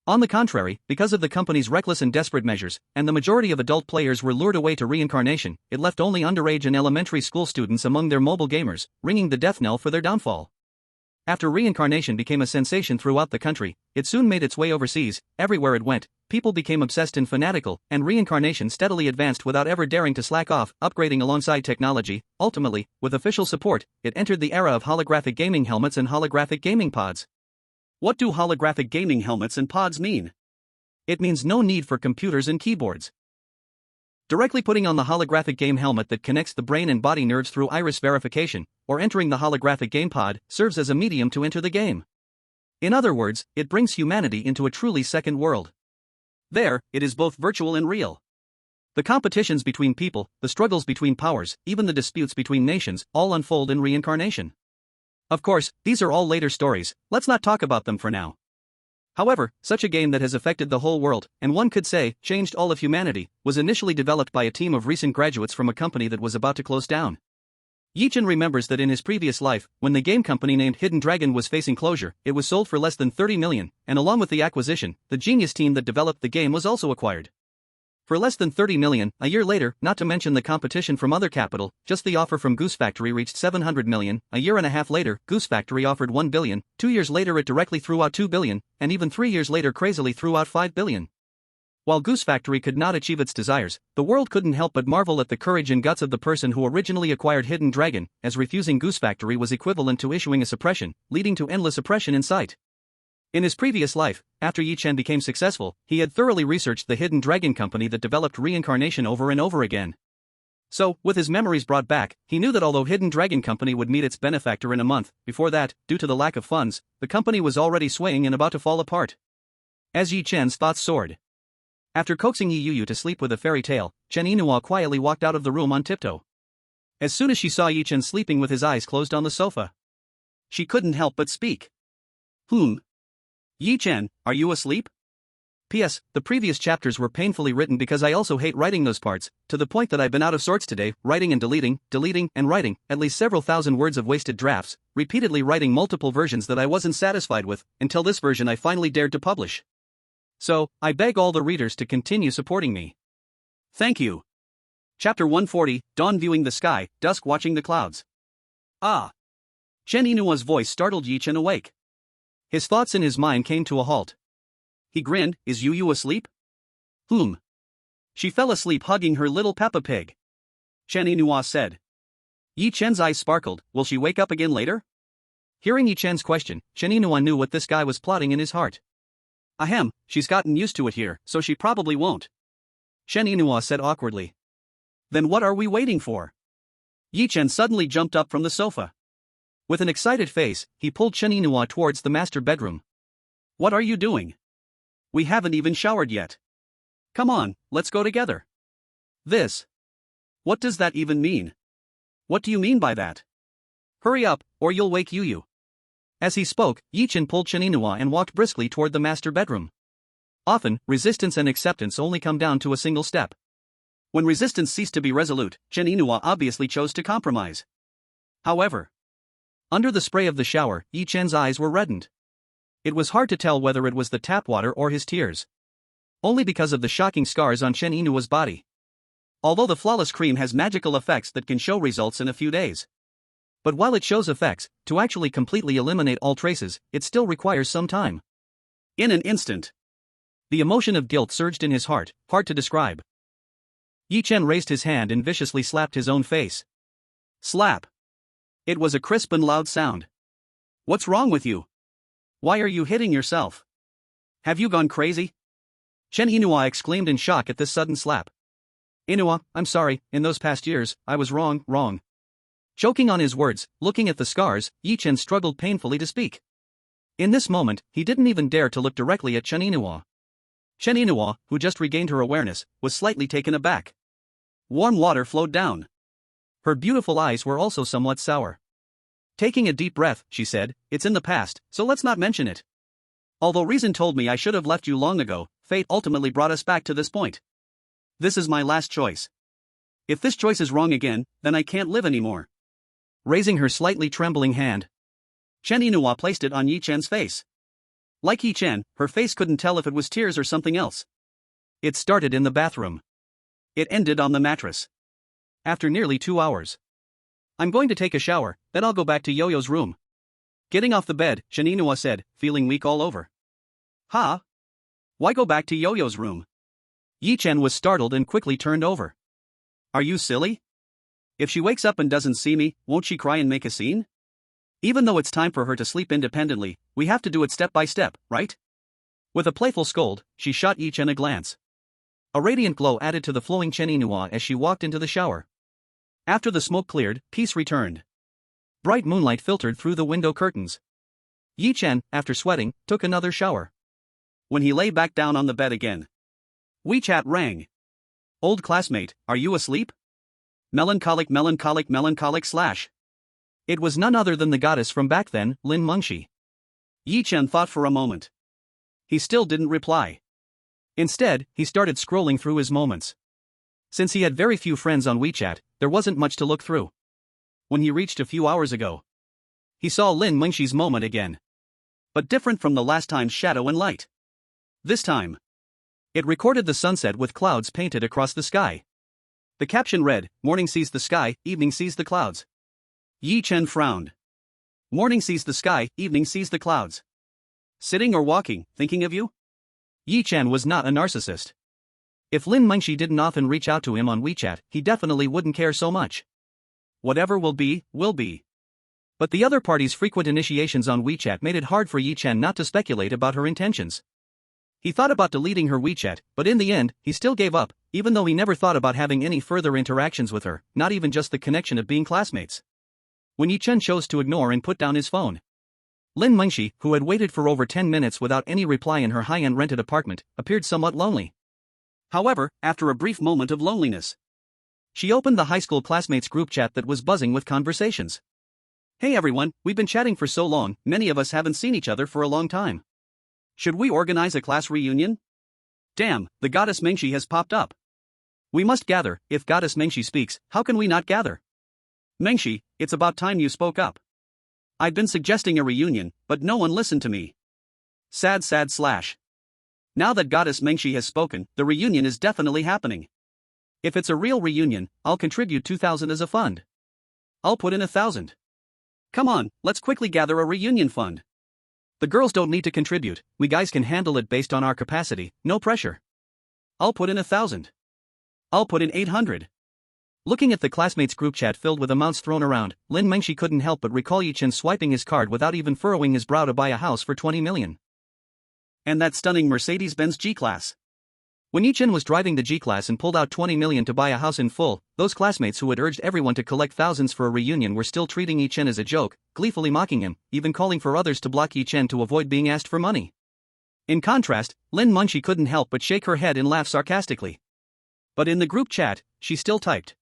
On the contrary, because of the company's reckless and desperate measures, and the majority of adult players were lured away to Reincarnation, it left only underage and elementary school students among their mobile gamers, ringing the death knell for their downfall. After Reincarnation became a sensation throughout the country, it soon made its way overseas. Everywhere it went, people became obsessed and fanatical, and Reincarnation steadily advanced without ever daring to slack off, upgrading alongside technology. Ultimately, with official support, it entered the era of holographic gaming helmets and holographic gaming pods. What do holographic gaming helmets and pods mean? It means no need for computers and keyboards. Directly putting on the holographic game helmet that connects the brain and body nerves through iris verification, or entering the holographic game pod, serves as a medium to enter the game. In other words, it brings humanity into a truly second world. There, it is both virtual and real. The competitions between people, the struggles between powers, even the disputes between nations, all unfold in Reincarnation. Of course, these are all later stories, let's not talk about them for now. However, such a game that has affected the whole world, and one could say, changed all of humanity, was initially developed by a team of recent graduates from a company that was about to close down. Yi Chen remembers that in his previous life, when the game company named Hidden Dragon was facing closure, it was sold for less than 30 million, and along with the acquisition, the genius team that developed the game was also acquired. For less than 30 million, a year later, not to mention the competition from other capital, just the offer from Goose Factory reached 700 million, a year and a half later, Goose Factory offered 1 billion, 2 years later it directly threw out 2 billion, and even 3 years later crazily threw out 5 billion. While Goose Factory could not achieve its desires, the world couldn't help but marvel at the courage and guts of the person who originally acquired Hidden Dragon, as refusing Goose Factory was equivalent to issuing a suppression, leading to endless oppression in sight. In his previous life, after Yi Chen became successful, he had thoroughly researched the Hidden Dragon company that developed reincarnation over and over again. So, with his memories brought back, he knew that although Hidden Dragon company would meet its benefactor in a month, before that, due to the lack of funds, the company was already swaying and about to fall apart. As Yi Chen's thoughts soared. After coaxing Yi Yu to sleep with a fairy tale, Chen Yinhua quietly walked out of the room on tiptoe. As soon as she saw Yi Chen sleeping with his eyes closed on the sofa, she couldn't help but speak. Yi Chen, are you asleep? P.S. The previous chapters were painfully written because I also hate writing those parts, to the point that I've been out of sorts today, writing and deleting, and writing, at least several thousand words of wasted drafts, repeatedly writing multiple versions that I wasn't satisfied with, until this version I finally dared to publish. So, I beg all the readers to continue supporting me. Thank you. Chapter 140, Dawn viewing the sky, dusk watching the clouds. Ah! Chen Yinua's voice startled Yi Chen awake. His thoughts in his mind came to a halt. He grinned, is Yu Yu asleep? She fell asleep hugging her little Peppa Pig. Chen Yinua said. Yi Chen's eyes sparkled, will she wake up again later? Hearing Yi Chen's question, Chen Yinua knew what this guy was plotting in his heart. Ahem, she's gotten used to it here, so she probably won't. Chen Yinua said awkwardly. Then what are we waiting for? Yi Chen suddenly jumped up from the sofa. With an excited face, he pulled Chen Yinua towards the master bedroom. What are you doing? We haven't even showered yet. Come on, let's go together. What does that even mean? What do you mean by that? Hurry up, or you'll wake Yu Yu. As he spoke, Yi Chen pulled Chen Yinua and walked briskly toward the master bedroom. Often, resistance and acceptance only come down to a single step. When resistance ceased to be resolute, Chen Yinua obviously chose to compromise. However, under the spray of the shower, Yi Chen's eyes were reddened. It was hard to tell whether it was the tap water or his tears. Only because of the shocking scars on Chen Yinua's body. Although the flawless cream has magical effects that can show results in a few days. But while it shows effects, to actually completely eliminate all traces, it still requires some time. In an instant, the emotion of guilt surged in his heart, hard to describe. Yi Chen raised his hand and viciously slapped his own face. Slap. It was a crisp and loud sound. What's wrong with you? Why are you hitting yourself? Have you gone crazy? Chen Yinua exclaimed in shock at this sudden slap. Yinua, I'm sorry, in those past years, I was wrong. Choking on his words, looking at the scars, Yi Chen struggled painfully to speak. In this moment, he didn't even dare to look directly at Chen Yinua. Chen Yinua, who just regained her awareness, was slightly taken aback. Warm water flowed down. Her beautiful eyes were also somewhat sour. Taking a deep breath, she said, it's in the past, so let's not mention it. Although reason told me I should have left you long ago, fate ultimately brought us back to this point. This is my last choice. If this choice is wrong again, then I can't live anymore. Raising her slightly trembling hand, Chen Yinua placed it on Yi Chen's face. Like Yi Chen, her face couldn't tell if it was tears or something else. It started in the bathroom. It ended on the mattress. After nearly 2 hours. I'm going to take a shower, then I'll go back to Yo-Yo's room. Getting off the bed, Chen Yinua said, feeling weak all over. Huh? Why go back to Yo-Yo's room? Yi Chen was startled and quickly turned over. Are you silly? If she wakes up and doesn't see me, won't she cry and make a scene? Even though it's time for her to sleep independently, we have to do it step by step, right? With a playful scold, she shot Yi Chen a glance. A radiant glow added to the flowing Chen Yinua as she walked into the shower. After the smoke cleared, peace returned. Bright moonlight filtered through the window curtains. Yi Chen, after sweating, took another shower. When he lay back down on the bed again, WeChat rang. Old classmate, are you asleep? Melancholic. It was none other than the goddess from back then, Lin Mengshi. Yi Chen thought for a moment. He still didn't reply. Instead, he started scrolling through his moments. Since he had very few friends on WeChat, there wasn't much to look through. when he reached a few hours ago. He saw Lin Mengxi's moment again. But different from the last time's shadow and light. This time, it recorded the sunset with clouds painted across the sky. The caption read, "Morning sees the sky, evening sees the clouds." Yi Chen frowned. Morning sees the sky, evening sees the clouds. Sitting or walking, thinking of you? Yi Chen was not a narcissist. If Lin Mengxi didn't often reach out to him on WeChat, he definitely wouldn't care so much. Whatever will be, will be. But the other party's frequent initiations on WeChat made it hard for Yi Chen not to speculate about her intentions. He thought about deleting her WeChat, but in the end, he still gave up, even though he never thought about having any further interactions with her, not even just the connection of being classmates. When Yi Chen chose to ignore and put down his phone, Lin Mengxi, who had waited for over 10 minutes without any reply in her high-end rented apartment, appeared somewhat lonely. However, after a brief moment of loneliness, she opened the high school classmates group chat that was buzzing with conversations. "Hey everyone, we've been chatting for so long, many of us haven't seen each other for a long time. Should we organize a class reunion? Damn, the goddess Mengxi has popped up. We must gather. If goddess Mengxi speaks, how can we not gather? Mengxi, it's about time you spoke up. I've been suggesting a reunion, but no one listened to me. Sad. Now that goddess Mengxi has spoken, the reunion is definitely happening. If it's a real reunion, I'll contribute 2,000 as a fund. I'll put in 1,000. Come on, let's quickly gather a reunion fund. The girls don't need to contribute, we guys can handle it based on our capacity, no pressure. I'll put in 1,000. I'll put in 800. Looking at the classmates group chat filled with amounts thrown around, Lin Mengxi couldn't help but recall Yi Chen swiping his card without even furrowing his brow to buy a house for 20 million. And that stunning Mercedes-Benz G-Class. When Yi Chen was driving the G-Class and pulled out 20 million to buy a house in full, those classmates who had urged everyone to collect thousands for a reunion were still treating Yi Chen as a joke, gleefully mocking him, even calling for others to block Yi Chen to avoid being asked for money. In contrast, Lin Mengxi couldn't help but shake her head and laugh sarcastically. But in the group chat, she still typed.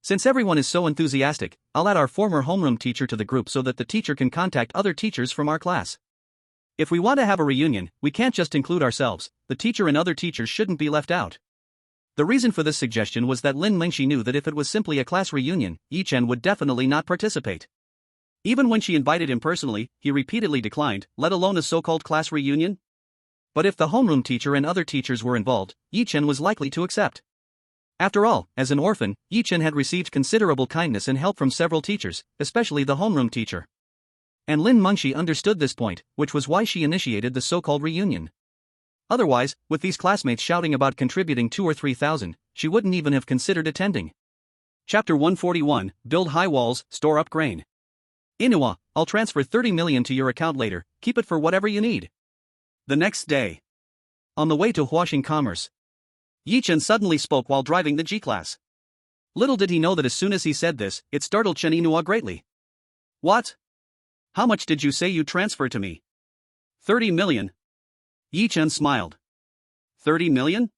Since everyone is so enthusiastic, I'll add our former homeroom teacher to the group so that the teacher can contact other teachers from our class. If we want to have a reunion, we can't just include ourselves, the teacher and other teachers shouldn't be left out. The reason for this suggestion was that Lin Mengxi knew that if it was simply a class reunion, Yi Chen would definitely not participate. Even when she invited him personally, he repeatedly declined, let alone a so-called class reunion. But if the homeroom teacher and other teachers were involved, Yi Chen was likely to accept. After all, as an orphan, Yi Chen had received considerable kindness and help from several teachers, especially the homeroom teacher. And Lin Mengxi understood this point, which was why she initiated the so-called reunion. Otherwise, with these classmates shouting about contributing 2,000 or 3,000, she wouldn't even have considered attending. Chapter 141, Build High Walls, Store Up Grain. Inua, I'll transfer 30 million to your account later, keep it for whatever you need. The next day, on the way to Huaxing Commerce, Yi Chen suddenly spoke while driving the G-Class. Little did he know that as soon as he said this, it startled Chen Inua greatly. What? How much did you say you transferred to me? 30 million. Yi Chen smiled. 30 million?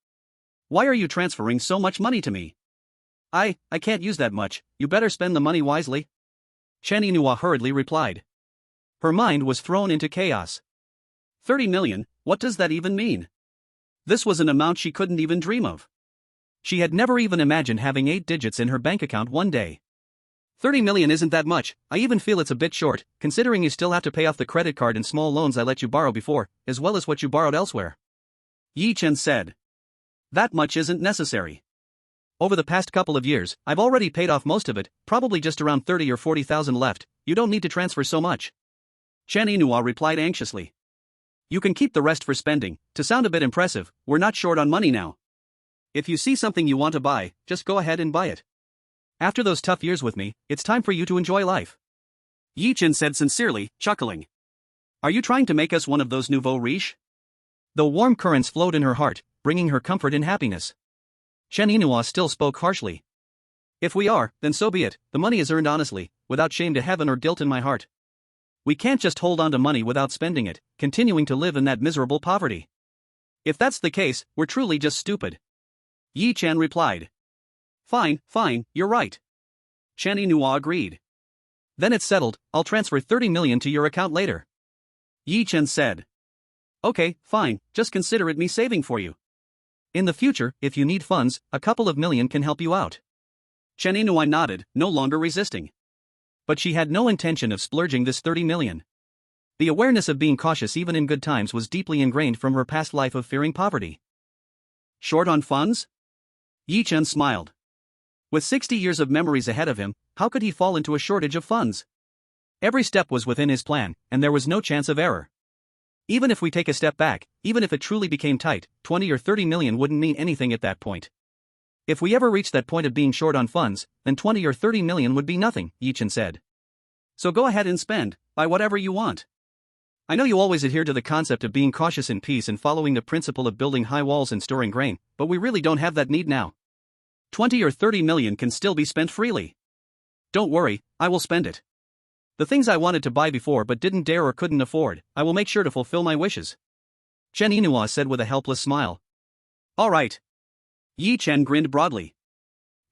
Why are you transferring so much money to me? I can't use that much, you better spend the money wisely. Chen Inua hurriedly replied. Her mind was thrown into chaos. 30 million, what does that even mean? This was an amount she couldn't even dream of. She had never even imagined having 8 digits in her bank account one day. 30 million isn't that much, I even feel it's a bit short, considering you still have to pay off the credit card and small loans I let you borrow before, as well as what you borrowed elsewhere. Yi Chen said. That much isn't necessary. Over the past couple of years, I've already paid off most of it, probably just around 30 or 40,000 left, you don't need to transfer so much. Chen Inua replied anxiously. You can keep the rest for spending, to sound a bit impressive, we're not short on money now. If you see something you want to buy, just go ahead and buy it. After those tough years with me, it's time for you to enjoy life. Yi Chen said sincerely, chuckling. Are you trying to make us one of those nouveaux riches? The warm currents flowed in her heart, bringing her comfort and happiness. Chen Inua still spoke harshly. If we are, then so be it, the money is earned honestly, without shame to heaven or guilt in my heart. We can't just hold on to money without spending it, continuing to live in that miserable poverty. If that's the case, we're truly just stupid. Yi Chen replied. Fine, you're right. Chen Inua agreed. Then it's settled, I'll transfer 30 million to your account later. Yi Chen said. Okay, fine, just consider it me saving for you. In the future, if you need funds, a couple of million can help you out. Chen Inua nodded, no longer resisting. But she had no intention of splurging this 30 million. The awareness of being cautious even in good times was deeply ingrained from her past life of fearing poverty. Short on funds? Yi Chen smiled. With 60 years of memories ahead of him, how could he fall into a shortage of funds? Every step was within his plan, and there was no chance of error. Even if we take a step back, even if it truly became tight, 20 or 30 million wouldn't mean anything at that point. If we ever reach that point of being short on funds, then 20 or 30 million would be nothing, Yi Chen said. So go ahead and spend, buy whatever you want. I know you always adhere to the concept of being cautious in peace and following the principle of building high walls and storing grain, but we really don't have that need now. 20 or 30 million can still be spent freely. Don't worry, I will spend it. The things I wanted to buy before but didn't dare or couldn't afford, I will make sure to fulfill my wishes. Chen Yinhua said with a helpless smile. All right. Yi Chen grinned broadly.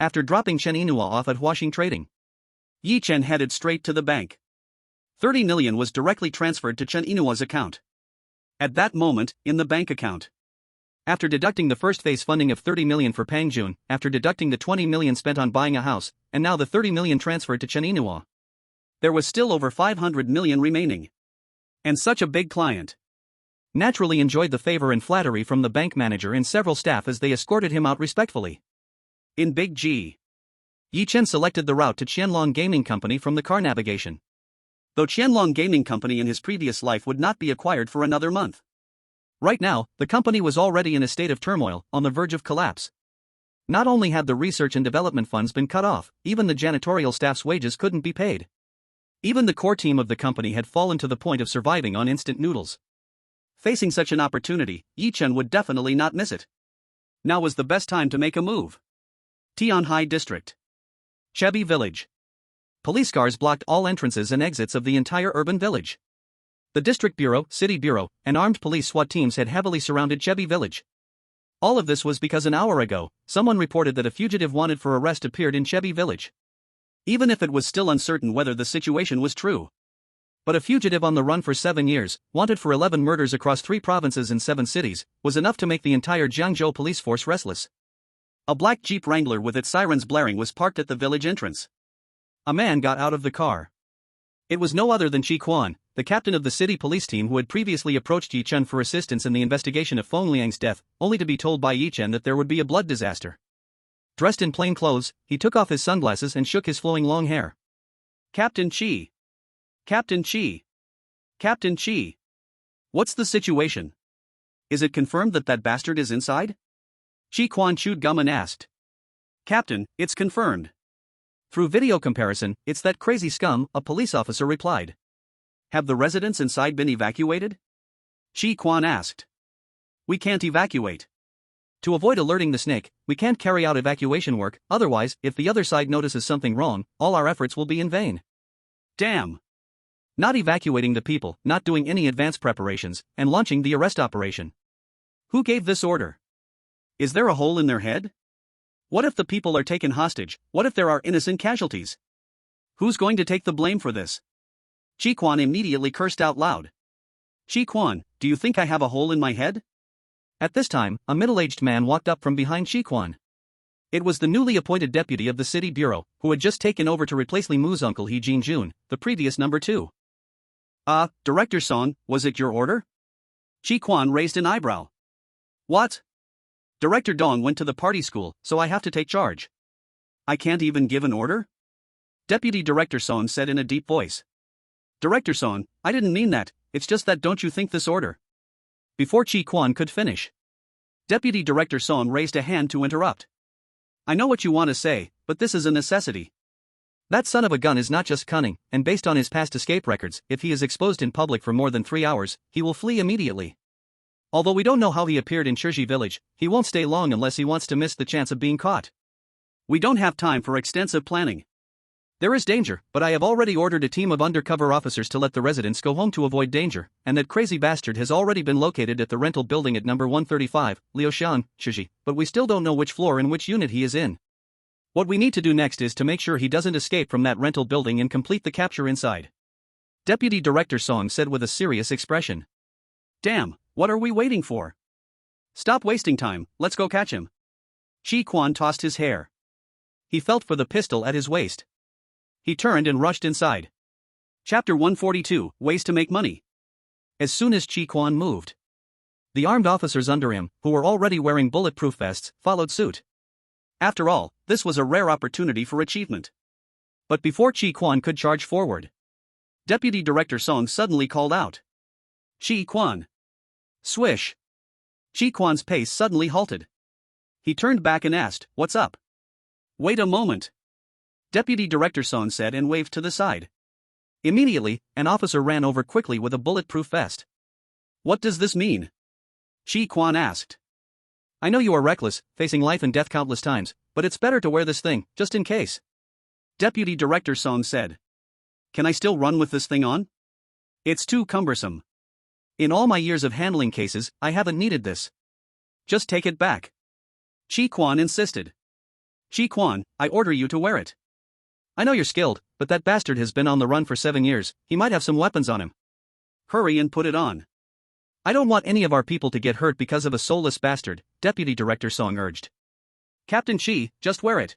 After dropping Chen Yinhua off at Huaxing Trading, Yi Chen headed straight to the bank. 30 million was directly transferred to Chen Yinua's account. At that moment, in the bank account. After deducting the first phase funding of 30 million for Pang Jun, after deducting the 20 million spent on buying a house, and now the 30 million transferred to Chen Yinhua, there was still over 500 million remaining. And such a big client naturally enjoyed the favor and flattery from the bank manager and several staff as they escorted him out respectfully. In Big G, Yi Chen selected the route to Qianlong Gaming Company from the car navigation. Though Qianlong Gaming Company in his previous life would not be acquired for another month. Right now, the company was already in a state of turmoil, on the verge of collapse. Not only had the research and development funds been cut off, even the janitorial staff's wages couldn't be paid. Even the core team of the company had fallen to the point of surviving on instant noodles. Facing such an opportunity, Yi Chen would definitely not miss it. Now was the best time to make a move. Tianhai District. Chebi Village. Police cars blocked all entrances and exits of the entire urban village. The district bureau, city bureau, and armed police SWAT teams had heavily surrounded Chebi Village. All of this was because an hour ago, someone reported that a fugitive wanted for arrest appeared in Chebi Village. Even if it was still uncertain whether the situation was true. But a fugitive on the run for 7 years, wanted for 11 murders across 3 provinces and 7 cities, was enough to make the entire Jiangzhou police force restless. A black Jeep Wrangler with its sirens blaring was parked at the village entrance. A man got out of the car. It was no other than Qi Quan, the captain of the city police team who had previously approached Yi Chen for assistance in the investigation of Feng Liang's death, only to be told by Yi Chen that there would be a blood disaster. Dressed in plain clothes, he took off his sunglasses and shook his flowing long hair. Captain Qi. Captain Qi. Captain Qi. What's the situation? Is it confirmed that that bastard is inside? Qi Quan chewed gum and asked. Captain, it's confirmed. Through video comparison, it's that crazy scum, a police officer replied. Have the residents inside been evacuated? Qi Quan asked. We can't evacuate. To avoid alerting the snake, we can't carry out evacuation work, otherwise, if the other side notices something wrong, all our efforts will be in vain. Damn. Not evacuating the people, not doing any advance preparations, and launching the arrest operation. Who gave this order? Is there a hole in their head? What if the people are taken hostage? What if there are innocent casualties? Who's going to take the blame for this? Qi Quan immediately cursed out loud. Qi Quan, do you think I have a hole in my head? At this time, a middle-aged man walked up from behind Qi Quan. It was the newly appointed deputy of the city bureau, who had just taken over to replace Li Mu's uncle He Jinjun, the previous number 2. Director Song, was it your order? Qi Quan raised an eyebrow. What? Director Dong went to the party school, so I have to take charge. I can't even give an order? Deputy Director Song said in a deep voice. Director Song, I didn't mean that, it's just that don't you think this order? Before Qi Quan could finish, Deputy Director Song raised a hand to interrupt. I know what you want to say, but this is a necessity. That son of a gun is not just cunning, and based on his past escape records, if he is exposed in public for more than 3 hours, he will flee immediately. Although we don't know how he appeared in Shiji village, he won't stay long unless he wants to miss the chance of being caught. We don't have time for extensive planning. There is danger, but I have already ordered a team of undercover officers to let the residents go home to avoid danger, and that crazy bastard has already been located at the rental building at number 135, Liuxian, Shiji, but we still don't know which floor and which unit he is in. What we need to do next is to make sure he doesn't escape from that rental building and complete the capture inside. Deputy Director Song said with a serious expression. Damn, what are we waiting for? Stop wasting time, let's go catch him. Qi Quan tossed his hair. He felt for the pistol at his waist. He turned and rushed inside. Chapter 142, Ways to Make Money. As soon as Chi Quan moved, the armed officers under him, who were already wearing bulletproof vests, followed suit. After all, this was a rare opportunity for achievement. But before Chi Quan could charge forward, Deputy Director Song suddenly called out, "Chi Quan!" Swish! Chi Quan's pace suddenly halted. He turned back and asked, "What's up?" "Wait a moment," Deputy Director Song said and waved to the side. Immediately, an officer ran over quickly with a bulletproof vest. "What does this mean?" Chi Quan asked. "I know you are reckless, facing life and death countless times, but it's better to wear this thing, just in case," Deputy Director Song said. "Can I still run with this thing on?" "It's too cumbersome. In all my years of handling cases, I haven't needed this." "Just take it back," Chi Quan insisted. "Chi Quan, I order you to wear it." "I know you're skilled, but that bastard has been on the run for 7 years, he might have some weapons on him." "Hurry and put it on." "I don't want any of our people to get hurt because of a soulless bastard," Deputy Director Song urged. "Captain Chi, just wear it."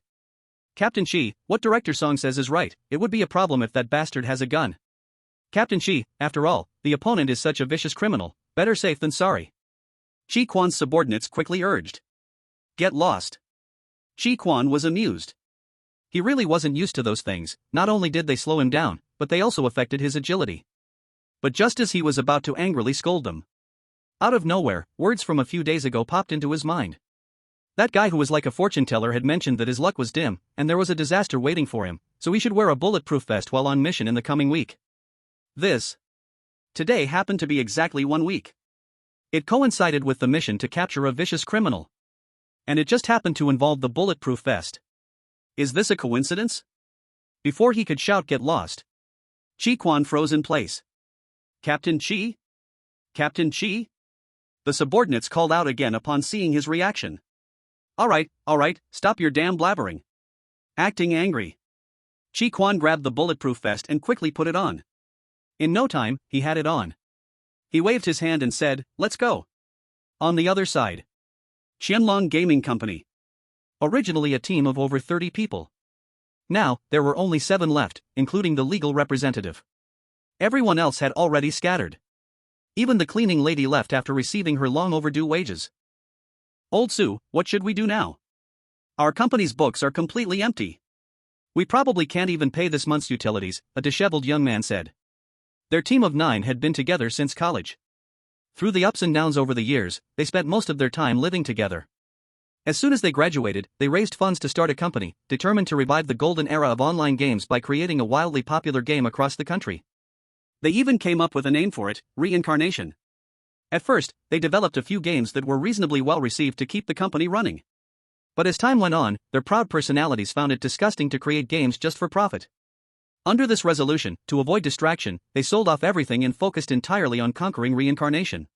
"Captain Chi, what Director Song says is right, it would be a problem if that bastard has a gun." "Captain Chi, after all, the opponent is such a vicious criminal, better safe than sorry," Chi Quan's subordinates quickly urged. "Get lost." Chi Quan was amused. He really wasn't used to those things. Not only did they slow him down, but they also affected his agility. But just as he was about to angrily scold them, out of nowhere, words from a few days ago popped into his mind. That guy who was like a fortune teller had mentioned that his luck was dim, and there was a disaster waiting for him, so he should wear a bulletproof vest while on mission in the coming week. Today happened to be exactly 1 week. It coincided with the mission to capture a vicious criminal. And it just happened to involve the bulletproof vest. Is this a coincidence? Before he could shout "Get lost!" Chi Quan froze in place. "Captain Chi? Captain Chi?" The subordinates called out again upon seeing his reaction. All right, stop your damn blabbering." Acting angry, Chi Quan grabbed the bulletproof vest and quickly put it on. In no time, he had it on. He waved his hand and said, "Let's go." On the other side, Qianlong Gaming Company. Originally a team of over 30 people. Now, there were only 7 left, including the legal representative. Everyone else had already scattered. Even the cleaning lady left after receiving her long overdue wages. "Old Sue, what should we do now? Our company's books are completely empty. We probably can't even pay this month's utilities," a disheveled young man said. Their team of 9 had been together since college. Through the ups and downs over the years, they spent most of their time living together. As soon as they graduated, they raised funds to start a company, determined to revive the golden era of online games by creating a wildly popular game across the country. They even came up with a name for it, Reincarnation. At first, they developed a few games that were reasonably well received to keep the company running. But as time went on, their proud personalities found it disgusting to create games just for profit. Under this resolution, to avoid distraction, they sold off everything and focused entirely on conquering reincarnation.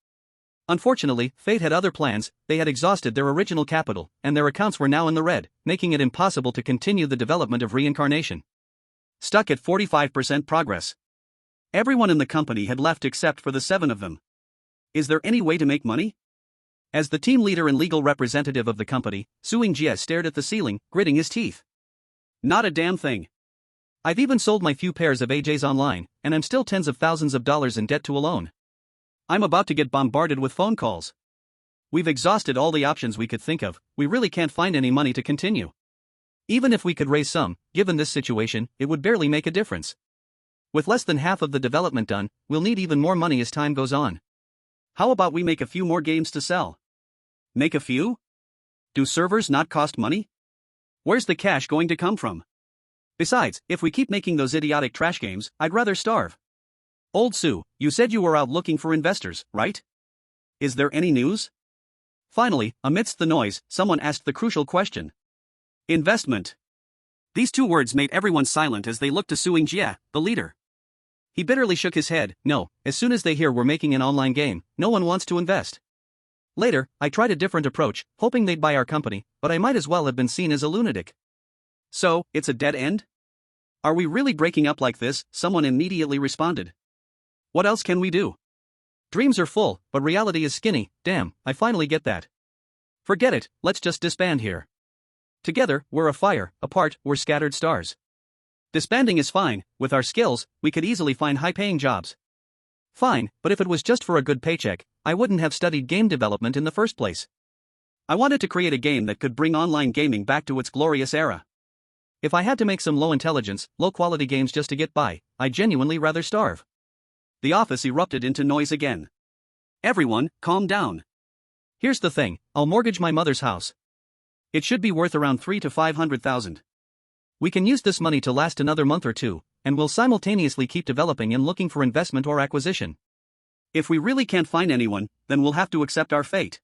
Unfortunately, fate had other plans. They had exhausted their original capital, and their accounts were now in the red, making it impossible to continue the development of reincarnation. Stuck at 45% progress. Everyone in the company had left except for the 7 of them. Is there any way to make money? As the team leader and legal representative of the company, Suing Jie stared at the ceiling, gritting his teeth. Not a damn thing. I've even sold my few pairs of AJs online, and I'm still tens of thousands of dollars in debt to a loan. I'm about to get bombarded with phone calls. We've exhausted all the options we could think of, we really can't find any money to continue. Even if we could raise some, given this situation, it would barely make a difference. With less than half of the development done, we'll need even more money as time goes on. How about we make a few more games to sell? Make a few? Do servers not cost money? Where's the cash going to come from? Besides, if we keep making those idiotic trash games, I'd rather starve. Old Sue, you said you were out looking for investors, right? Is there any news? Finally, amidst the noise, someone asked the crucial question. Investment. These 2 words made everyone silent as they looked to Suing Jie, the leader. He bitterly shook his head. No, as soon as they hear we're making an online game, no one wants to invest. Later, I tried a different approach, hoping they'd buy our company, but I might as well have been seen as a lunatic. So, it's a dead end? Are we really breaking up like this? Someone immediately responded. What else can we do? Dreams are full, but reality is skinny. Damn, I finally get that. Forget it, let's just disband here. Together, we're a fire, apart, we're scattered stars. Disbanding is fine, with our skills, we could easily find high-paying jobs. Fine, but if it was just for a good paycheck, I wouldn't have studied game development in the first place. I wanted to create a game that could bring online gaming back to its glorious era. If I had to make some low-intelligence, low-quality games just to get by, I'd genuinely rather starve. The office erupted into noise again. Everyone, calm down. Here's the thing, I'll mortgage my mother's house. It should be worth around 300 to 500,000. We can use this money to last another month or two, and we'll simultaneously keep developing and looking for investment or acquisition. If we really can't find anyone, then we'll have to accept our fate.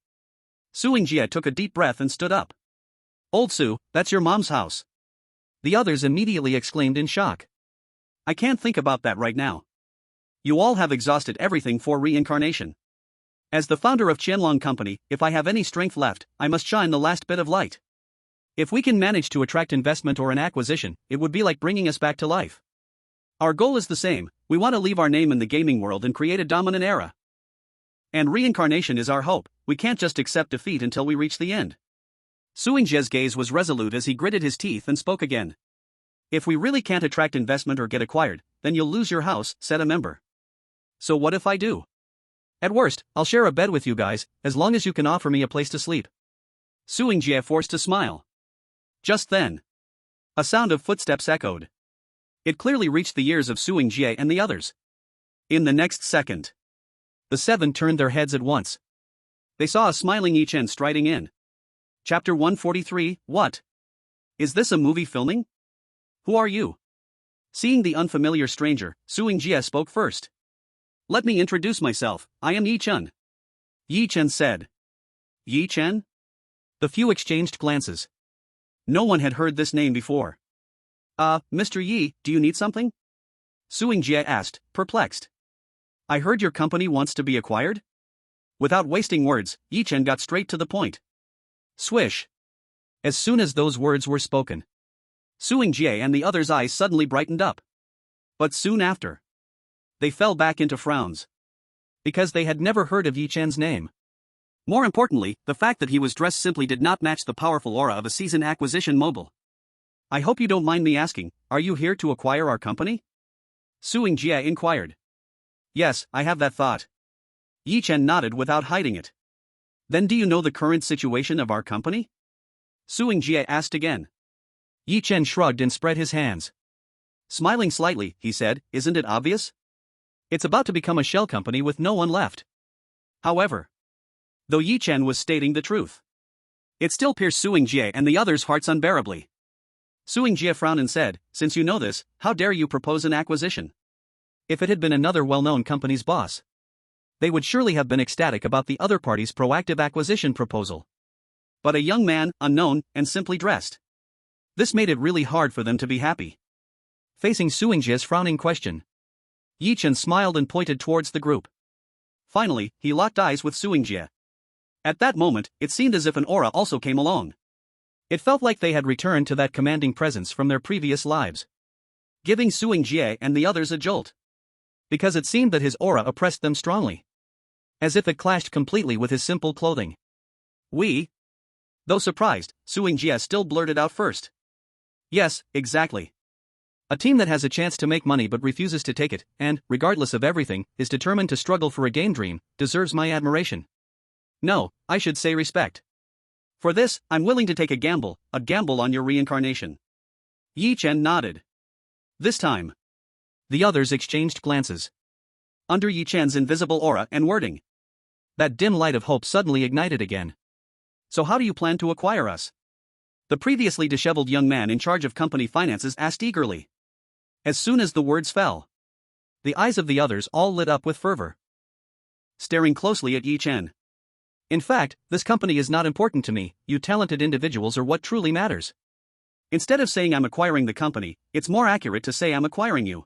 Suingjie took a deep breath and stood up. Old Su, that's your mom's house. The others immediately exclaimed in shock. I can't think about that right now. You all have exhausted everything for reincarnation. As the founder of Qianlong Company, if I have any strength left, I must shine the last bit of light. If we can manage to attract investment or an acquisition, it would be like bringing us back to life. Our goal is the same, we want to leave our name in the gaming world and create a dominant era. And reincarnation is our hope, we can't just accept defeat until we reach the end. Suingjie's gaze was resolute as he gritted his teeth and spoke again. If we really can't attract investment or get acquired, then you'll lose your house, said a member. So what if I do? At worst, I'll share a bed with you guys, as long as you can offer me a place to sleep. Suingjie forced a smile. Just then, a sound of footsteps echoed. It clearly reached the ears of Suingjie and the others. In the next second, the seven turned their heads at once. They saw a smiling Yichen striding in. Chapter 143, What? Is this a movie filming? Who are you? Seeing the unfamiliar stranger, Suingjie spoke first. Let me introduce myself, I am Yichen. Yichen said. Yichen? The few exchanged glances. No one had heard this name before. Mr. Yi, do you need something? Suingjie asked, perplexed. I heard your company wants to be acquired? Without wasting words, Yichen got straight to the point. Swish. As soon as those words were spoken, Suingjie and the others' eyes suddenly brightened up. But soon after, they fell back into frowns. Because they had never heard of Yichen's name. More importantly, the fact that he was dressed simply did not match the powerful aura of a seasoned acquisition mogul. I hope you don't mind me asking, are you here to acquire our company? Suingjie inquired. Yes, I have that thought. Yichen nodded without hiding it. Then do you know the current situation of our company? Suingjie asked again. Yichen shrugged and spread his hands. Smiling slightly, he said, isn't it obvious? It's about to become a shell company with no one left. However, though Yichen was stating the truth, it still pierced Suingjie and the others' hearts unbearably. Suingjie frowned and said, since you know this, how dare you propose an acquisition? If it had been another well-known company's boss, they would surely have been ecstatic about the other party's proactive acquisition proposal. But a young man, unknown, and simply dressed. This made it really hard for them to be happy. Facing Suingjie's frowning question, Yichen smiled and pointed towards the group. Finally, he locked eyes with Suingjie. At that moment, it seemed as if an aura also came along. It felt like they had returned to that commanding presence from their previous lives, giving Suingjie and the others a jolt. Because it seemed that his aura oppressed them strongly. As if it clashed completely with his simple clothing. Though surprised, Suingjie still blurted out first. Yes, exactly. A team that has a chance to make money but refuses to take it, and, regardless of everything, is determined to struggle for a game dream, deserves my admiration. No, I should say respect. For this, I'm willing to take a gamble on your reincarnation. Yichen nodded. This time, the others exchanged glances. Under Yichen's invisible aura and wording, that dim light of hope suddenly ignited again. So how do you plan to acquire us? The previously disheveled young man in charge of company finances asked eagerly. As soon as the words fell, the eyes of the others all lit up with fervor, staring closely at Yichen. In fact, this company is not important to me, you talented individuals are what truly matters. Instead of saying I'm acquiring the company, it's more accurate to say I'm acquiring you.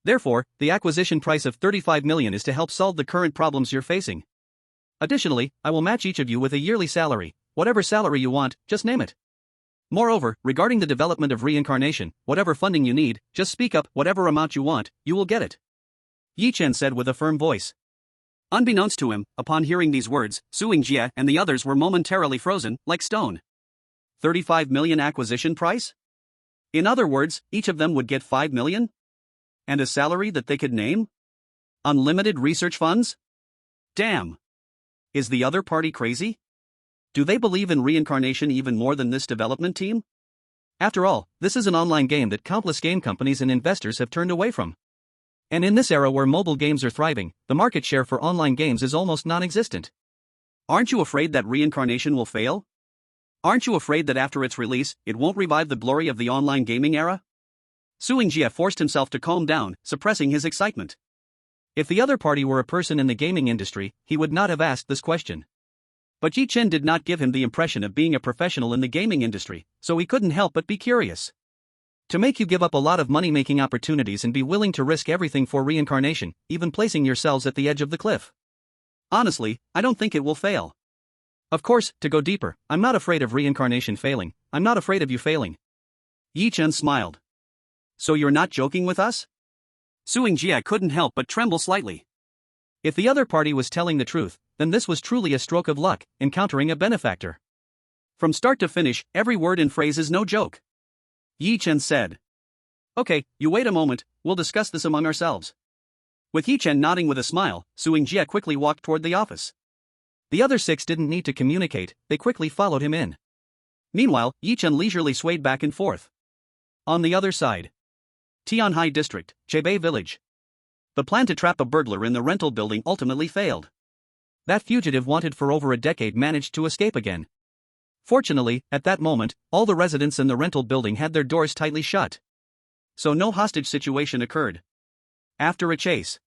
Therefore, the acquisition price of 35 million is to help solve the current problems you're facing. Additionally, I will match each of you with a yearly salary, whatever salary you want, just name it. Moreover, regarding the development of reincarnation, whatever funding you need, just speak up, whatever amount you want, you will get it. Yichen said with a firm voice. Unbeknownst to him, upon hearing these words, Suingjie and the others were momentarily frozen, like stone. 35 million acquisition price? In other words, each of them would get 5 million? And a salary that they could name? Unlimited research funds? Damn. Is the other party crazy? Do they believe in reincarnation even more than this development team? After all, this is an online game that countless game companies and investors have turned away from. And in this era where mobile games are thriving, the market share for online games is almost non-existent. Aren't you afraid that reincarnation will fail? Aren't you afraid that after its release, it won't revive the glory of the online gaming era? Suing-Jie forced himself to calm down, suppressing his excitement. If the other party were a person in the gaming industry, he would not have asked this question. But Yi Chen did not give him the impression of being a professional in the gaming industry, so he couldn't help but be curious. To make you give up a lot of money-making opportunities and be willing to risk everything for reincarnation, even placing yourselves at the edge of the cliff. Honestly, I don't think it will fail. Of course, to go deeper, I'm not afraid of reincarnation failing, I'm not afraid of you failing. Yi Chen smiled. So you're not joking with us? Suing-Jie couldn't help but tremble slightly. If the other party was telling the truth, then this was truly a stroke of luck, encountering a benefactor. From start to finish, every word and phrase is no joke. Yi Chen said. Okay, you wait a moment, we'll discuss this among ourselves. With Yi Chen nodding with a smile, Suing-Jie quickly walked toward the office. The other 6 didn't need to communicate, they quickly followed him in. Meanwhile, Yi Chen leisurely swayed back and forth. On the other side. Tianhai District, Chebei Village. The plan to trap a burglar in the rental building ultimately failed. That fugitive wanted for over a decade managed to escape again. Fortunately, at that moment, all the residents in the rental building had their doors tightly shut. So no hostage situation occurred. After a chase,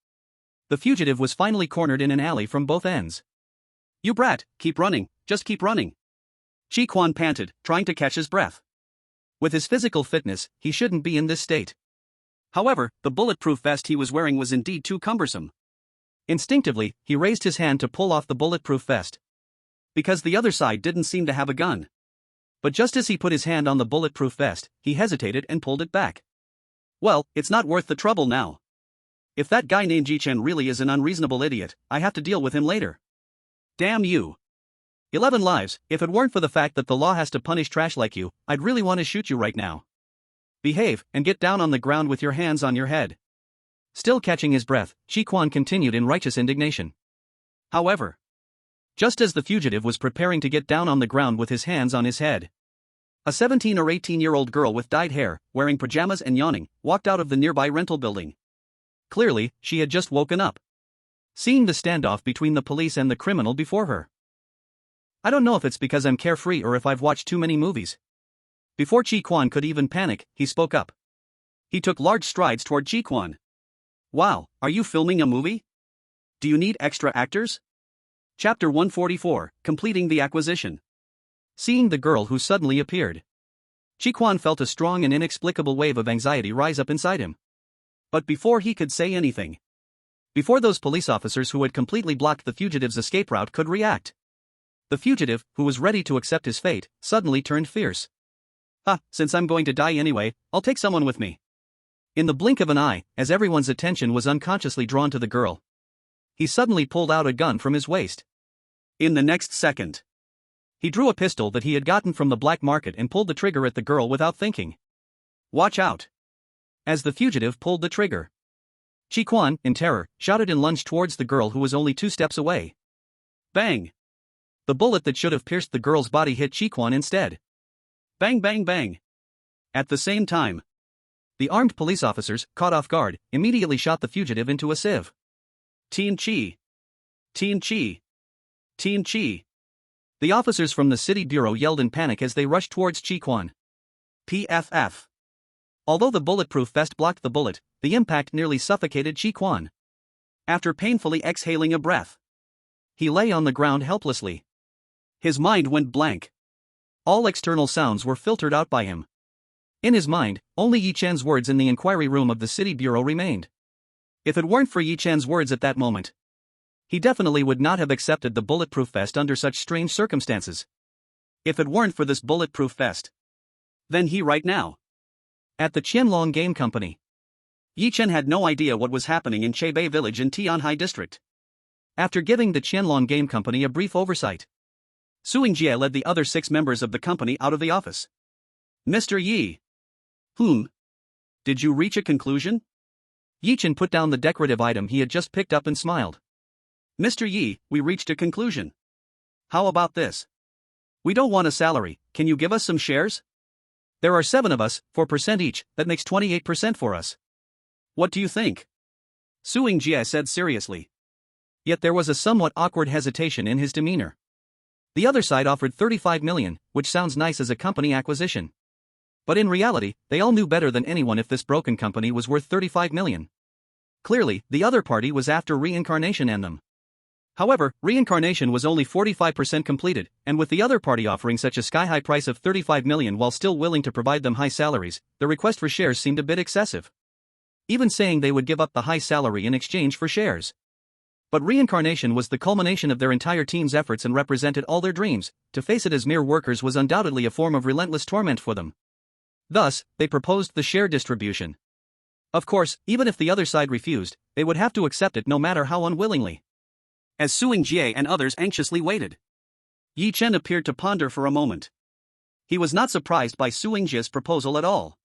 the fugitive was finally cornered in an alley from both ends. You brat, keep running, just keep running. Chi Quan panted, trying to catch his breath. With his physical fitness, he shouldn't be in this state. However, the bulletproof vest he was wearing was indeed too cumbersome. Instinctively, he raised his hand to pull off the bulletproof vest. Because the other side didn't seem to have a gun. But just as he put his hand on the bulletproof vest, he hesitated and pulled it back. Well, it's not worth the trouble now. If that guy named Yi Chen really is an unreasonable idiot, I have to deal with him later. Damn you. 11 lives, if it weren't for the fact that the law has to punish trash like you, I'd really want to shoot you right now. Behave, and get down on the ground with your hands on your head. Still catching his breath, Chi Quan continued in righteous indignation. However, just as the fugitive was preparing to get down on the ground with his hands on his head, a 17 or 18-year-old girl with dyed hair, wearing pajamas and yawning, walked out of the nearby rental building. Clearly, she had just woken up, seeing the standoff between the police and the criminal before her. I don't know if it's because I'm carefree or if I've watched too many movies. Before Chi Quan could even panic, he spoke up. He took large strides toward Chi Quan. Wow, are you filming a movie? Do you need extra actors? Chapter 144, Completing the Acquisition. Seeing the girl who suddenly appeared, Chi Quan felt a strong and inexplicable wave of anxiety rise up inside him. But before he could say anything, before those police officers who had completely blocked the fugitive's escape route could react, the fugitive, who was ready to accept his fate, suddenly turned fierce. Since I'm going to die anyway, I'll take someone with me. In the blink of an eye, as everyone's attention was unconsciously drawn to the girl, he suddenly pulled out a gun from his waist. In the next second, he drew a pistol that he had gotten from the black market and pulled the trigger at the girl without thinking. Watch out! As the fugitive pulled the trigger, Chi Quan, in terror, shouted and lunged towards the girl who was only 2 steps away. Bang! The bullet that should have pierced the girl's body hit Chi Quan instead. Bang bang bang! At the same time, the armed police officers, caught off guard, immediately shot the fugitive into a sieve. Tian Chi! Tian Chi! Tian Chi! The officers from the city bureau yelled in panic as they rushed towards Chi Quan. PFF. Although the bulletproof vest blocked the bullet, the impact nearly suffocated Chi Quan. After painfully exhaling a breath, he lay on the ground helplessly. His mind went blank. All external sounds were filtered out by him. In his mind, only Yi Chen's words in the inquiry room of the city bureau remained. If it weren't for Yi Chen's words at that moment, he definitely would not have accepted the bulletproof vest under such strange circumstances. If it weren't for this bulletproof vest, then he right now, at the Qianlong Game Company. Yi Chen had no idea what was happening in Chebei Village in Tianhai District. After giving the Qianlong Game Company a brief oversight, Suing-Jie led the other 6 members of the company out of the office. Mr. Yi, Did you reach a conclusion? Yi Chen put down the decorative item he had just picked up and smiled. Mr. Yi, we reached a conclusion. How about this? We don't want a salary, can you give us some shares? There are 7 of us, 4% each, that makes 28% for us. What do you think? Su Yingjie said seriously. Yet there was a somewhat awkward hesitation in his demeanor. The other side offered 35 million, which sounds nice as a company acquisition. But in reality, they all knew better than anyone if this broken company was worth 35 million. Clearly, the other party was after reincarnation and them. However, reincarnation was only 45% completed, and with the other party offering such a sky-high price of 35 million while still willing to provide them high salaries, the request for shares seemed a bit excessive. Even saying they would give up the high salary in exchange for shares. But reincarnation was the culmination of their entire team's efforts and represented all their dreams. To face it as mere workers was undoubtedly a form of relentless torment for them. Thus, they proposed the share distribution. Of course, even if the other side refused, they would have to accept it no matter how unwillingly. As Su Yingjie and others anxiously waited, Yi Chen appeared to ponder for a moment. He was not surprised by Su Yingjie's proposal at all.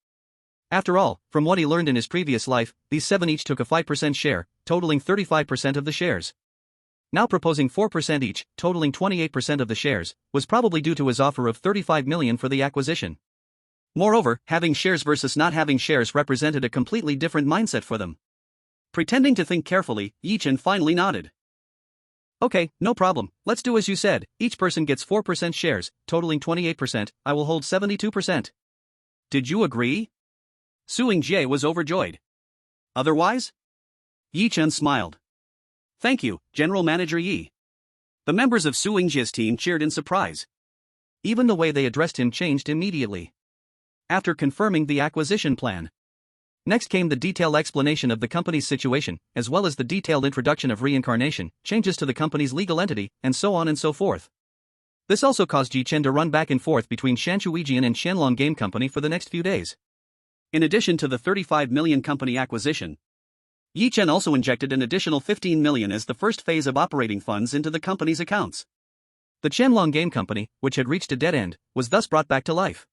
After all, from what he learned in his previous life, these 7 each took a 5% share, totaling 35% of the shares. Now proposing 4% each, totaling 28% of the shares, was probably due to his offer of 35 million for the acquisition. Moreover, having shares versus not having shares represented a completely different mindset for them. Pretending to think carefully, Yi Chen finally nodded. Okay, no problem, let's do as you said, each person gets 4% shares, totaling 28%, I will hold 72%. Did you agree? Su Yingjie was overjoyed. Otherwise? Yi Chen smiled. Thank you, General Manager Yi. The members of Su Yingjie's team cheered in surprise. Even the way they addressed him changed immediately. After confirming the acquisition plan. Next came the detailed explanation of the company's situation, as well as the detailed introduction of reincarnation, changes to the company's legal entity, and so on and so forth. This also caused Yi Chen to run back and forth between Shanshuijian and Shenlong Game Company for the next few days. In addition to the 35 million company acquisition, Yi Chen also injected an additional 15 million as the first phase of operating funds into the company's accounts. The Shenlong Game Company, which had reached a dead end, was thus brought back to life.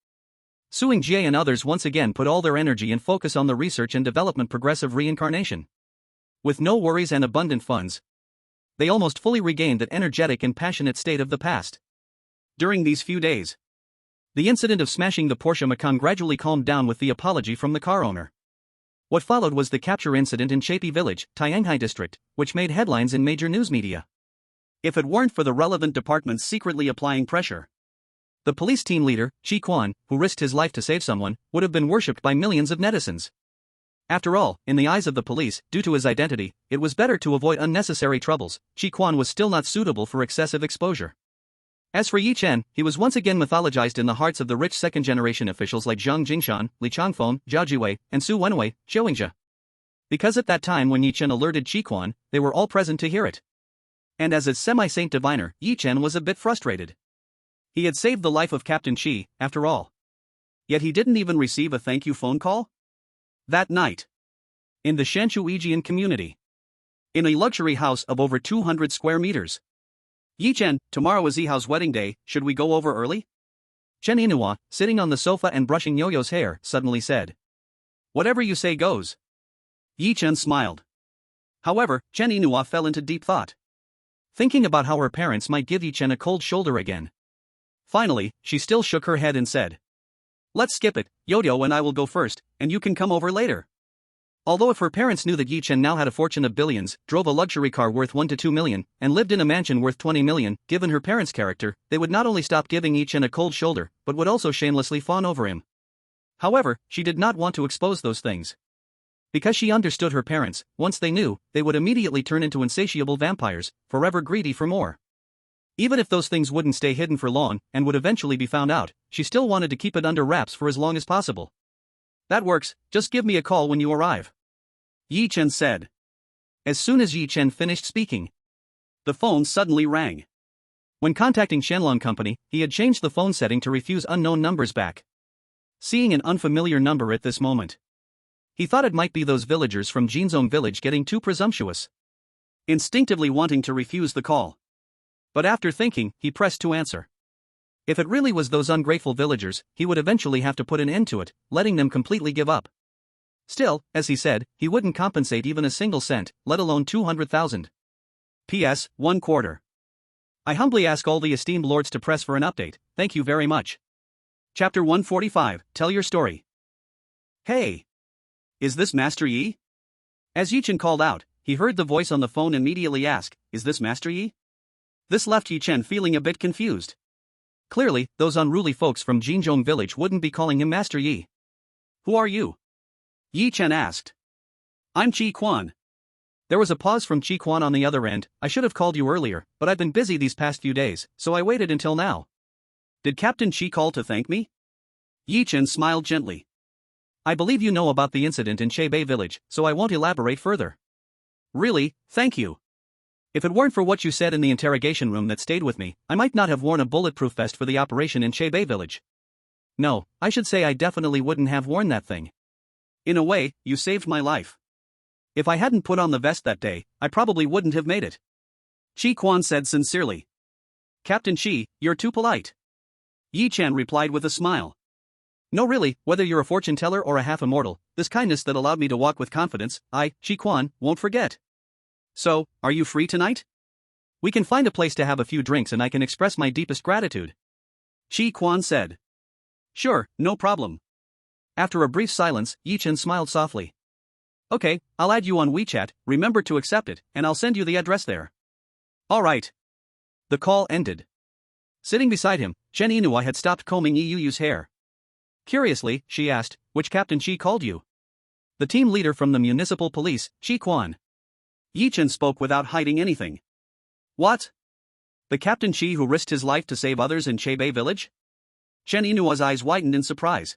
Su Yingjie and others once again put all their energy and focus on the research and development progressive reincarnation. With no worries and abundant funds, they almost fully regained that energetic and passionate state of the past. During these few days, the incident of smashing the Porsche Macan gradually calmed down with the apology from the car owner. What followed was the capture incident in Chaipi Village, Tianghai District, which made headlines in major news media. If it weren't for the relevant departments secretly applying pressure, the police team leader, Chi Quan, who risked his life to save someone, would have been worshipped by millions of netizens. After all, in the eyes of the police, due to his identity, it was better to avoid unnecessary troubles. Chi Quan was still not suitable for excessive exposure. As for Yi Chen, he was once again mythologized in the hearts of the rich second-generation officials like Zhang Jingshan, Li Changfeng, Zhao Jiwei, and Su Wenwei, Xiaoyingjia. Because at that time when Yi Chen alerted Chi Quan, they were all present to hear it. And as a semi-saint diviner, Yi Chen was a bit frustrated. He had saved the life of Captain Qi, after all. Yet he didn't even receive a thank you phone call? That night, in the Shanshuijian community, in a luxury house of over 200 square meters. Yi Chen, tomorrow is Yihao's wedding day, should we go over early? Chen Yinhua, sitting on the sofa and brushing Yo-Yo's hair, suddenly said. Whatever you say goes. Yi Chen smiled. However, Chen Yinhua fell into deep thought, thinking about how her parents might give Yi Chen a cold shoulder again. Finally, she still shook her head and said, let's skip it, Yo-Yo and I will go first, and you can come over later. Although if her parents knew that Yi Chen now had a fortune of billions, drove a luxury car worth 1 to 2 million, and lived in a mansion worth 20 million, given her parents' character, they would not only stop giving Yi Chen a cold shoulder, but would also shamelessly fawn over him. However, she did not want to expose those things. Because she understood her parents, once they knew, they would immediately turn into insatiable vampires, forever greedy for more. Even if those things wouldn't stay hidden for long, and would eventually be found out, she still wanted to keep it under wraps for as long as possible. That works, just give me a call when you arrive. Yi Chen said. As soon as Yi Chen finished speaking, the phone suddenly rang. When contacting Shenlong Company, he had changed the phone setting to refuse unknown numbers back. Seeing an unfamiliar number at this moment, he thought it might be those villagers from Jinzong village getting too presumptuous, instinctively wanting to refuse the call. But after thinking, he pressed to answer. If it really was those ungrateful villagers, he would eventually have to put an end to it, letting them completely give up. Still, as he said, he wouldn't compensate even a single cent, let alone 200,000. P.S. 1/4. I humbly ask all the esteemed lords to press for an update, thank you very much. Chapter 145, Tell Your Story. Hey! Is this Master Yi? As Yi-Chen called out, he heard the voice on the phone and immediately asked, is this Master Yi? This left Yi-Chen feeling a bit confused. Clearly, those unruly folks from Jinzhong village wouldn't be calling him Master Yi. Who are you? Yi-Chen asked. I'm Chi Quan. There was a pause from Chi Quan on the other end. I should have called you earlier, but I've been busy these past few days, so I waited until now. Did Captain Chi call to thank me? Yi-Chen smiled gently. I believe you know about the incident in Chebei village, so I won't elaborate further. Really, thank you. If it weren't for what you said in the interrogation room that stayed with me, I might not have worn a bulletproof vest for the operation in Chebei village. No, I should say I definitely wouldn't have worn that thing. In a way, you saved my life. If I hadn't put on the vest that day, I probably wouldn't have made it. Chi Quan said sincerely. Captain Chi, you're too polite. Yi-Chen replied with a smile. No really, whether you're a fortune teller or a half-immortal, this kindness that allowed me to walk with confidence, I, Chi Quan, won't forget. So, are you free tonight? We can find a place to have a few drinks and I can express my deepest gratitude. Chi Quan said. Sure, no problem. After a brief silence, Yi-Chen smiled softly. Okay, I'll add you on WeChat, remember to accept it, and I'll send you the address there. Alright. The call ended. Sitting beside him, Chen Inua had stopped combing Yuyu's hair. Curiously, she asked, which Captain Chi called you? The team leader from the municipal police, Chi Quan. Yi-Chen spoke without hiding anything. What? The Captain Chi who risked his life to save others in Chebei village? Chen Inua's eyes widened in surprise.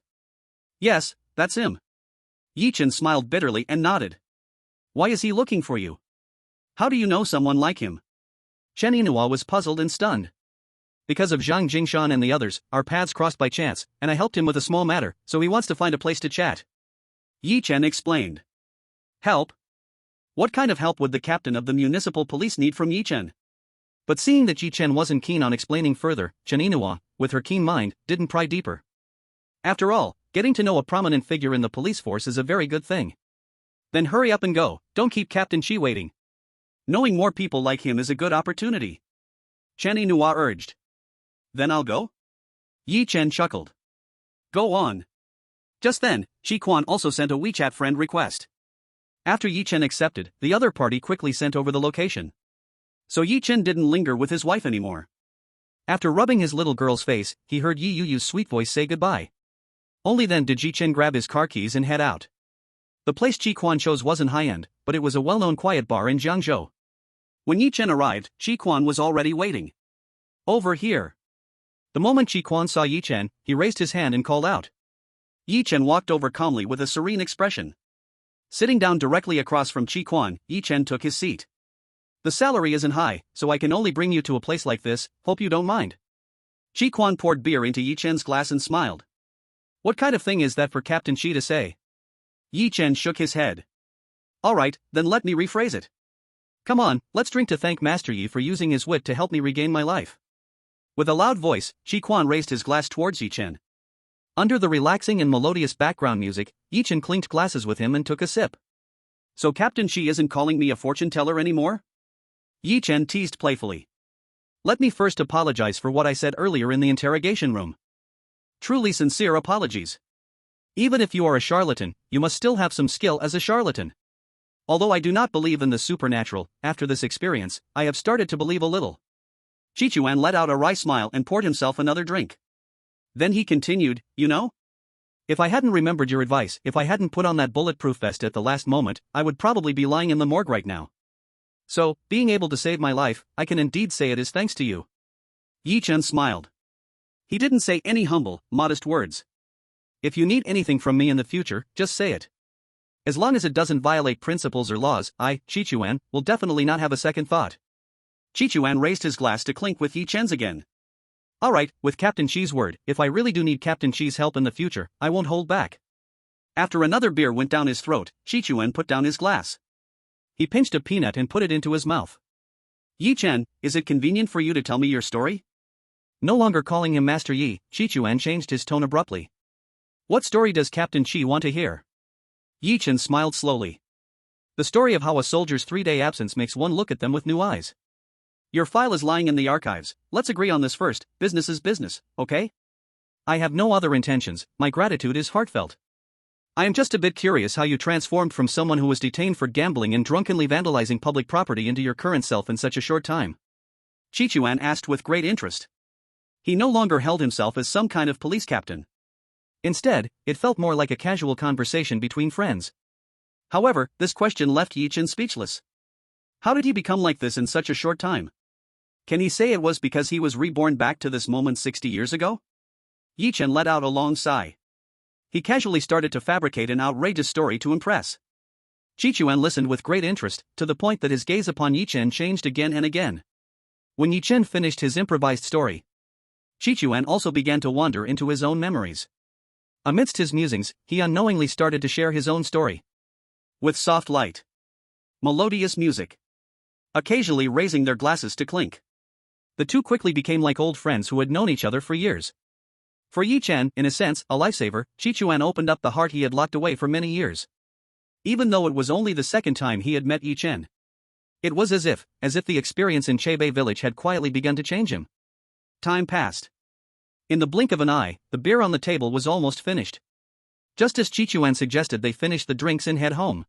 Yes, that's him. Yi-Chen smiled bitterly and nodded. Why is he looking for you? How do you know someone like him? Chen Inua was puzzled and stunned. Because of Zhang Jingshan and the others, our paths crossed by chance, and I helped him with a small matter, so he wants to find a place to chat. Yi-Chen explained. Help? What kind of help would the captain of the municipal police need from Yi-Chen? But seeing that Yi-Chen wasn't keen on explaining further, Chen Inua, with her keen mind, didn't pry deeper. After all, getting to know a prominent figure in the police force is a very good thing. Then hurry up and go, don't keep Captain Chi waiting. Knowing more people like him is a good opportunity. Chen Inua urged. Then I'll go? Yi-Chen chuckled. Go on. Just then, Chi Quan also sent a WeChat friend request. After Yi-Chen accepted, the other party quickly sent over the location. So Yi-Chen didn't linger with his wife anymore. After rubbing his little girl's face, he heard Yi Yu's sweet voice say goodbye. Only then did Yi-Chen grab his car keys and head out. The place Chi Quan chose wasn't high-end, but it was a well-known quiet bar in Jiangzhou. When Yi-Chen arrived, Chi Quan was already waiting. Over here. The moment Chi Quan saw Yi-Chen, he raised his hand and called out. Yi-Chen walked over calmly with a serene expression. Sitting down directly across from Chi Quan, Yi-Chen took his seat. The salary isn't high, so I can only bring you to a place like this, hope you don't mind. Chi Quan poured beer into Yi-Chen's glass and smiled. What kind of thing is that for Captain Chi to say? Yi-Chen shook his head. Alright, then let me rephrase it. Come on, let's drink to thank Master Yi for using his wit to help me regain my life. With a loud voice, Chi Quan raised his glass towards Yi-Chen. Under the relaxing and melodious background music, Yi-Chen clinked glasses with him and took a sip. So Captain Chi isn't calling me a fortune teller anymore? Yi-Chen teased playfully. Let me first apologize for what I said earlier in the interrogation room. Truly sincere apologies. Even if you are a charlatan, you must still have some skill as a charlatan. Although I do not believe in the supernatural, after this experience, I have started to believe a little. Chichuan let out a wry smile and poured himself another drink. Then he continued, you know? If I hadn't remembered your advice, if I hadn't put on that bulletproof vest at the last moment, I would probably be lying in the morgue right now. So, being able to save my life, I can indeed say it is thanks to you. Yi-Chen smiled. He didn't say any humble, modest words. If you need anything from me in the future, just say it. As long as it doesn't violate principles or laws, I, Chichuan, will definitely not have a second thought. Chichuan raised his glass to clink with Yi-Chen's again. Alright, with Captain Chi's word, if I really do need Captain Chi's help in the future, I won't hold back. After another beer went down his throat, Chichuan put down his glass. He pinched a peanut and put it into his mouth. Yi-Chen, is it convenient for you to tell me your story? No longer calling him Master Yi, Chi changed his tone abruptly. What story does Captain Chi want to hear? Yi Chen smiled slowly. The story of how a soldier's 3-day absence makes one look at them with new eyes. Your file is lying in the archives, let's agree on this first, business is business, okay? I have no other intentions, my gratitude is heartfelt. I am just a bit curious how you transformed from someone who was detained for gambling and drunkenly vandalizing public property into your current self in such a short time. Chi asked with great interest. He no longer held himself as some kind of police captain. Instead, it felt more like a casual conversation between friends. However, this question left Yi Chen speechless. How did he become like this in such a short time? Can he say it was because he was reborn back to this moment 60 years ago? Yi Chen let out a long sigh. He casually started to fabricate an outrageous story to impress. Chi listened with great interest, to the point that his gaze upon Yi Chen changed again and again. When Yi Chen finished his improvised story, Chi also began to wander into his own memories. Amidst his musings, he unknowingly started to share his own story. With soft light, melodious music, occasionally raising their glasses to clink. The two quickly became like old friends who had known each other for years. For Yi Chen, in a sense, a lifesaver, Chi opened up the heart he had locked away for many years. Even though it was only the second time he had met Yi Chen, it was as if the experience in Chebei village had quietly begun to change him. Time passed. In the blink of an eye, the beer on the table was almost finished. Just as Chi suggested they finish the drinks and head home.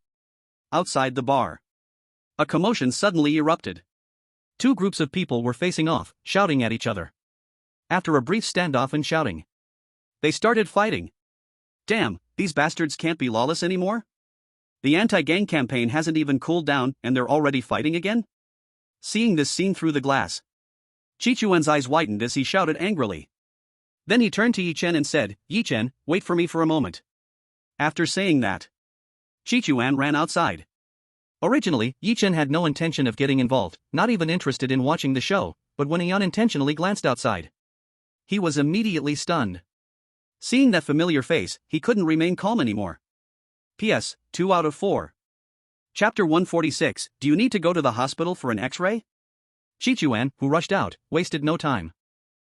Outside the bar, a commotion suddenly erupted. Two groups of people were facing off, shouting at each other. After a brief standoff and shouting, they started fighting. Damn, these bastards can't be lawless anymore? The anti-gang campaign hasn't even cooled down and they're already fighting again? Seeing this scene through the glass, Chi eyes widened as he shouted angrily. Then he turned to Yi Chen and said, Yi Chen, wait for me for a moment. After saying that, Chi ran outside. Originally, Yi Chen had no intention of getting involved, not even interested in watching the show, but when he unintentionally glanced outside, he was immediately stunned. Seeing that familiar face, he couldn't remain calm anymore. P.S. 2 out of 4. Chapter 146, Do you need to go to the hospital for an X-ray? Chi who rushed out, wasted no time.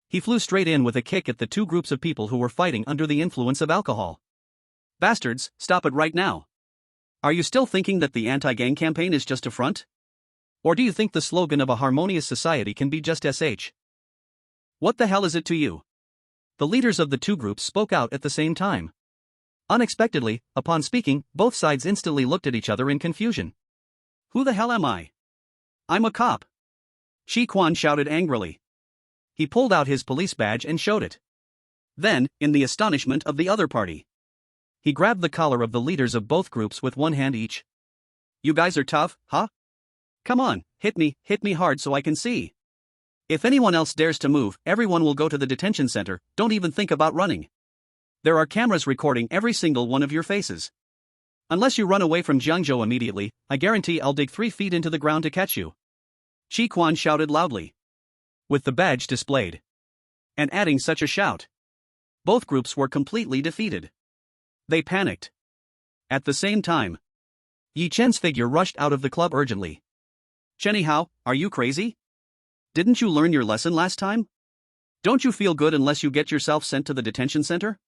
He flew straight in with a kick at the two groups of people who were fighting under the influence of alcohol. Bastards, stop it right now. Are you still thinking that the anti-gang campaign is just a front? Or do you think the slogan of a harmonious society can be just SH? What the hell is it to you? The leaders of the two groups spoke out at the same time. Unexpectedly, upon speaking, both sides instantly looked at each other in confusion. Who the hell am I? I'm a cop. Chi Quan shouted angrily. He pulled out his police badge and showed it. Then, in the astonishment of the other party, he grabbed the collar of the leaders of both groups with one hand each. You guys are tough, huh? Come on, hit me hard so I can see. If anyone else dares to move, everyone will go to the detention center, don't even think about running. There are cameras recording every single one of your faces. Unless you run away from Jiangzhou immediately, I guarantee I'll dig 3 feet into the ground to catch you. Chi Quan shouted loudly, with the badge displayed. And adding such a shout, both groups were completely defeated. They panicked. At the same time, Yi Chen's figure rushed out of the club urgently. Chenny Hao, are you crazy? Didn't you learn your lesson last time? Don't you feel good unless you get yourself sent to the detention center?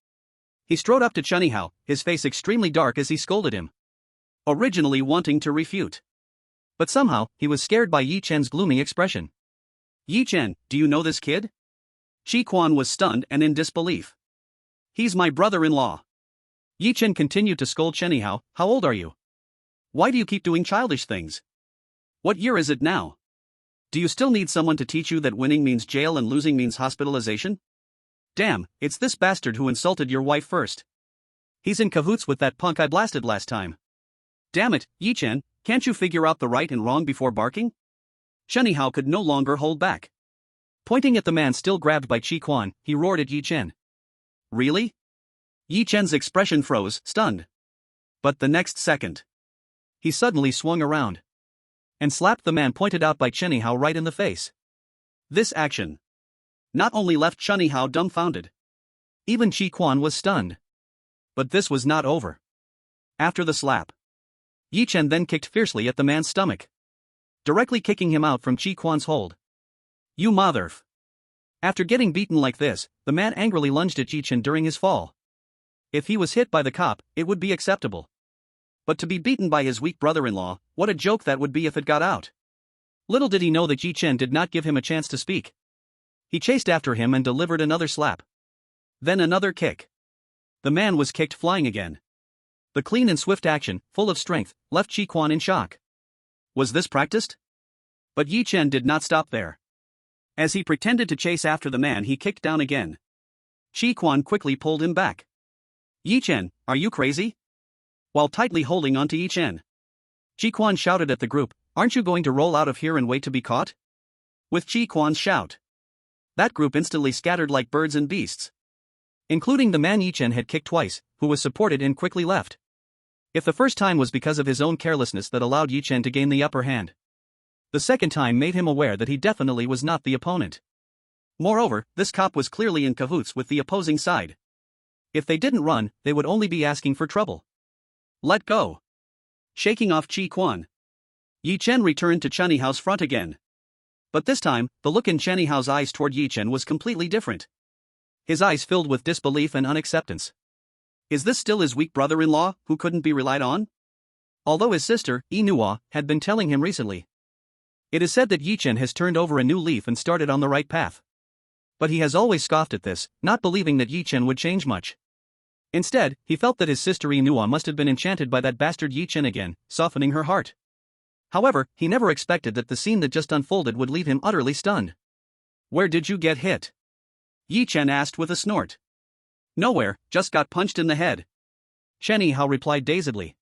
He strode up to Chenny Hao, his face extremely dark as he scolded him, originally wanting to refute. But somehow, he was scared by Yi Chen's gloomy expression. Yi Chen, do you know this kid? Chi Quan was stunned and in disbelief. He's my brother-in-law. Yi Chen continued to scold Chenny Hao, how old are you? Why do you keep doing childish things? What year is it now? Do you still need someone to teach you that winning means jail and losing means hospitalization? Damn, it's this bastard who insulted your wife first. He's in cahoots with that punk I blasted last time. Damn it, Yi Chen, can't you figure out the right and wrong before barking? Chenny Hao could no longer hold back. Pointing at the man still grabbed by Chi Quan, he roared at Yi Chen. Really? Yi Chen's expression froze, stunned. But the next second, he suddenly swung around and slapped the man pointed out by Chenny Hao right in the face. This action not only left Chenny Hao dumbfounded, even Chi Quan was stunned. But this was not over. After the slap, Yi Chen then kicked fiercely at the man's stomach, directly kicking him out from Chi Quan's hold. You motherf. After getting beaten like this, the man angrily lunged at Yi Chen during his fall. If he was hit by the cop, it would be acceptable. But to be beaten by his weak brother-in-law, what a joke that would be if it got out. Little did he know that Yi Chen did not give him a chance to speak. He chased after him and delivered another slap. Then another kick. The man was kicked flying again. The clean and swift action, full of strength, left Chi Quan in shock. Was this practiced? But Yi Chen did not stop there. As he pretended to chase after the man, he kicked down again. Chi Quan quickly pulled him back. Yi Chen, are you crazy? While tightly holding onto Yi Chen, Chi Quan shouted at the group, aren't you going to roll out of here and wait to be caught? With Chi Quan's shout, that group instantly scattered like birds and beasts, including the man Yi Chen had kicked twice, who was supported and quickly left. If the first time was because of his own carelessness that allowed Yi Chen to gain the upper hand, the second time made him aware that he definitely was not the opponent. Moreover, this cop was clearly in cahoots with the opposing side. If they didn't run, they would only be asking for trouble. Let go. Shaking off Chi Quan, Yi Chen returned to Chen Yihao's front again. But this time, the look in Chen Yihao's eyes toward Yi Chen was completely different. His eyes filled with disbelief and unacceptance. Is this still his weak brother-in-law, who couldn't be relied on? Although his sister, Yi Nuo, had been telling him recently. It is said that Yi Chen has turned over a new leaf and started on the right path. But he has always scoffed at this, not believing that Yi Chen would change much. Instead, he felt that his sister Yi Nuo must have been enchanted by that bastard Yi Chen again, softening her heart. However, he never expected that the scene that just unfolded would leave him utterly stunned. Where did you get hit? Yi Chen asked with a snort. Nowhere, just got punched in the head. Chen Yihao replied dazedly.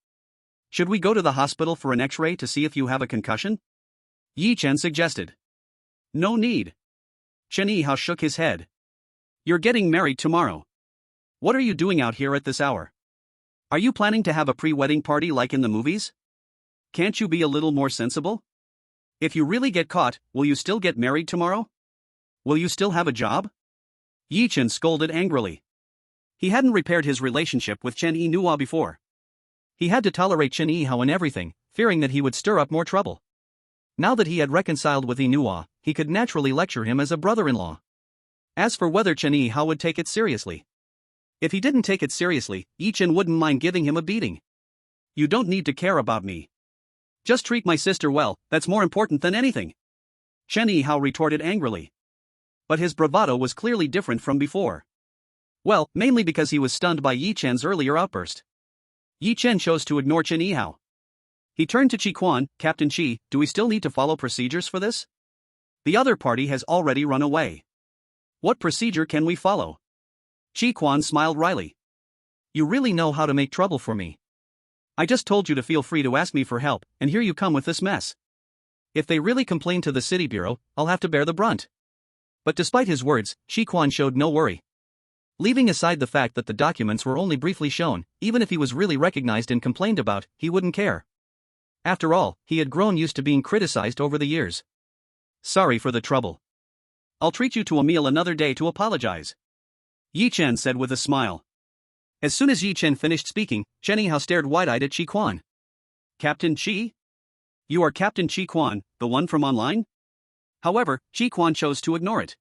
Should we go to the hospital for an X-ray to see if you have a concussion? Yi Chen suggested. No need. Chen Yihao shook his head. You're getting married tomorrow. What are you doing out here at this hour? Are you planning to have a pre-wedding party like in the movies? Can't you be a little more sensible? If you really get caught, will you still get married tomorrow? Will you still have a job? Yi Chen scolded angrily. He hadn't repaired his relationship with Chen Yihao before. He had to tolerate Chen Yihao in everything, fearing that he would stir up more trouble. Now that he had reconciled with Yihao, he could naturally lecture him as a brother-in-law. As for whether Chen Yihao would take it seriously, if he didn't take it seriously, Yi Chen wouldn't mind giving him a beating. You don't need to care about me. Just treat my sister well, that's more important than anything. Chen Yihao retorted angrily. But his bravado was clearly different from before. Well, mainly because he was stunned by Yi Chen's earlier outburst. Yi Chen chose to ignore Chen Yihao. He turned to Chi Quan, Captain Chi, do we still need to follow procedures for this? The other party has already run away. What procedure can we follow? Chi Quan smiled wryly. You really know how to make trouble for me. I just told you to feel free to ask me for help, and here you come with this mess. If they really complain to the city bureau, I'll have to bear the brunt. But despite his words, Chi Quan showed no worry. Leaving aside the fact that the documents were only briefly shown, even if he was really recognized and complained about, he wouldn't care. After all, he had grown used to being criticized over the years. Sorry for the trouble. I'll treat you to a meal another day to apologize. Yi Chen said with a smile. As soon as Yi Chen finished speaking, Chen Yihao stared wide-eyed at Chi Quan. Captain Chi? You are Captain Chi Quan, the one from online? However, Chi Quan chose to ignore it.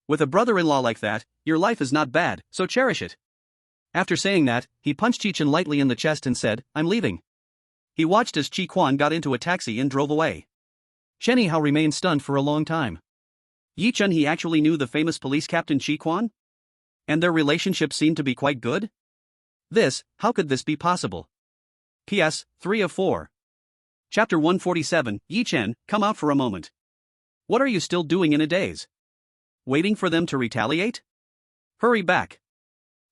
With a brother-in-law like that, your life is not bad, so cherish it. After saying that, he punched Yi Chen lightly in the chest and said, I'm leaving. He watched as Chi Quan got into a taxi and drove away. Chen Yihao remained stunned for a long time. Yi Chen, he actually knew the famous police captain Chi Quan? And their relationship seemed to be quite good? How could this be possible? P.S. 3 of 4. Chapter 147, Yi Chen, come out for a moment. What are you still doing in a daze? Waiting for them to retaliate? Hurry back.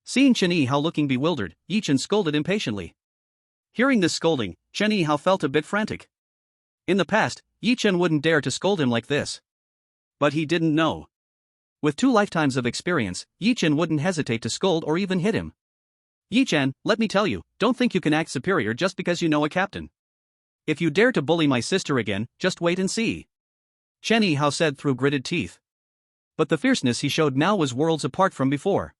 Seeing Chen Yihao looking bewildered, Yi Chen scolded impatiently. Hearing this scolding, Chen Yihao felt a bit frantic. In the past, Yi Chen wouldn't dare to scold him like this. But he didn't know. With 2 lifetimes of experience, Yi Chen wouldn't hesitate to scold or even hit him. Yi Chen, let me tell you, don't think you can act superior just because you know a captain. If you dare to bully my sister again, just wait and see. Chen Yihao said through gritted teeth. But the fierceness he showed now was worlds apart from before.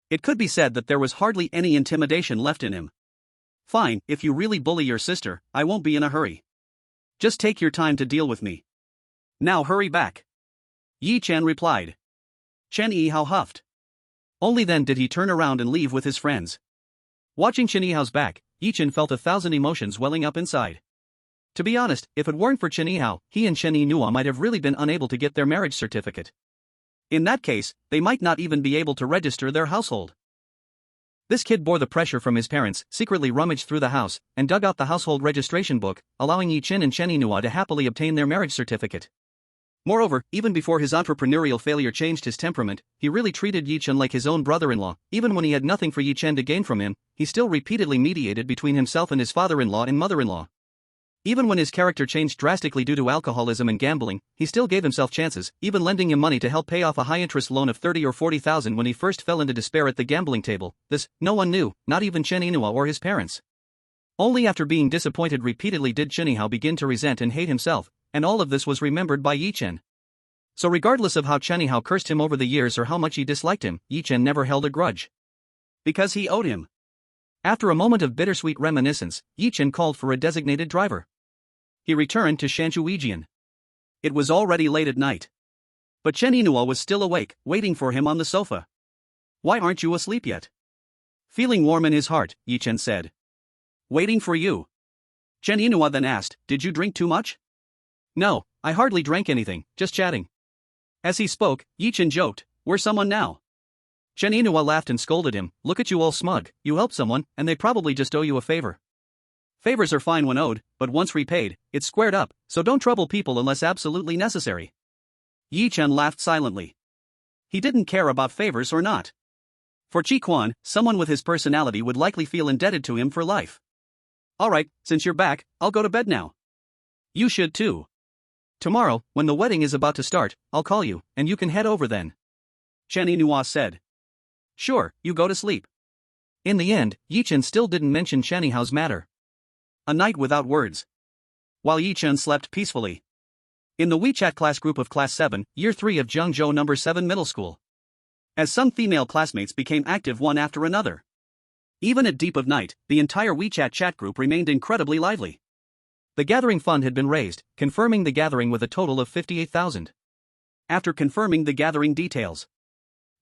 It could be said that there was hardly any intimidation left in him. Fine, if you really bully your sister, I won't be in a hurry. Just take your time to deal with me. Now hurry back. Yi Chen replied. Chen Yihao huffed. Only then did he turn around and leave with his friends. Watching Chen Yihao's back, Yi Chen felt 1,000 emotions welling up inside. To be honest, if it weren't for Chen Yihao, he and Chen Yinua might have really been unable to get their marriage certificate. In that case, they might not even be able to register their household. This kid bore the pressure from his parents, secretly rummaged through the house, and dug out the household registration book, allowing Yi Chen and Chen Yinua to happily obtain their marriage certificate. Moreover, even before his entrepreneurial failure changed his temperament, he really treated Yi Chen like his own brother-in-law. Even when he had nothing for Yi Chen to gain from him, he still repeatedly mediated between himself and his father-in-law and mother-in-law. Even when his character changed drastically due to alcoholism and gambling, he still gave himself chances, even lending him money to help pay off a high-interest loan of 30 or 40,000 when he first fell into despair at the gambling table. This, no one knew, not even Chen Yinua or his parents. Only after being disappointed repeatedly did Chen Yihao begin to resent and hate himself, and all of this was remembered by Yi Chen. So regardless of how Chen Yihao cursed him over the years or how much he disliked him, Yi Chen never held a grudge. Because he owed him. After a moment of bittersweet reminiscence, Yi Chen called for a designated driver. He returned to Shanchuijian. It was already late at night. But Chen Yinua was still awake, waiting for him on the sofa. "Why aren't you asleep yet?" Feeling warm in his heart, Yi Chen said. "Waiting for you." Chen Yinua then asked, "Did you drink too much?" "No, I hardly drank anything, just chatting." As he spoke, Yi Chen joked, "Where's someone now?" Chen Yinua laughed and scolded him, "Look at you all smug, you helped someone, and they probably just owe you a favor. Favors are fine when owed, but once repaid, it's squared up, so don't trouble people unless absolutely necessary." Yi Chen laughed silently. He didn't care about favors or not. For Chi Quan, someone with his personality would likely feel indebted to him for life. "Alright, since you're back, I'll go to bed now." "You should too. Tomorrow, when the wedding is about to start, I'll call you, and you can head over then," Chen Yinua said. "Sure, you go to sleep." In the end, Yi Chen still didn't mention Chen Yihao's matter. A night without words. While Yi Chen slept peacefully. In the WeChat class group of Class 7, Year 3 of Zhengzhou No. 7 Middle School. As some female classmates became active one after another. Even at deep of night, the entire WeChat chat group remained incredibly lively. The gathering fund had been raised, confirming the gathering with a total of 58,000. After confirming the gathering details,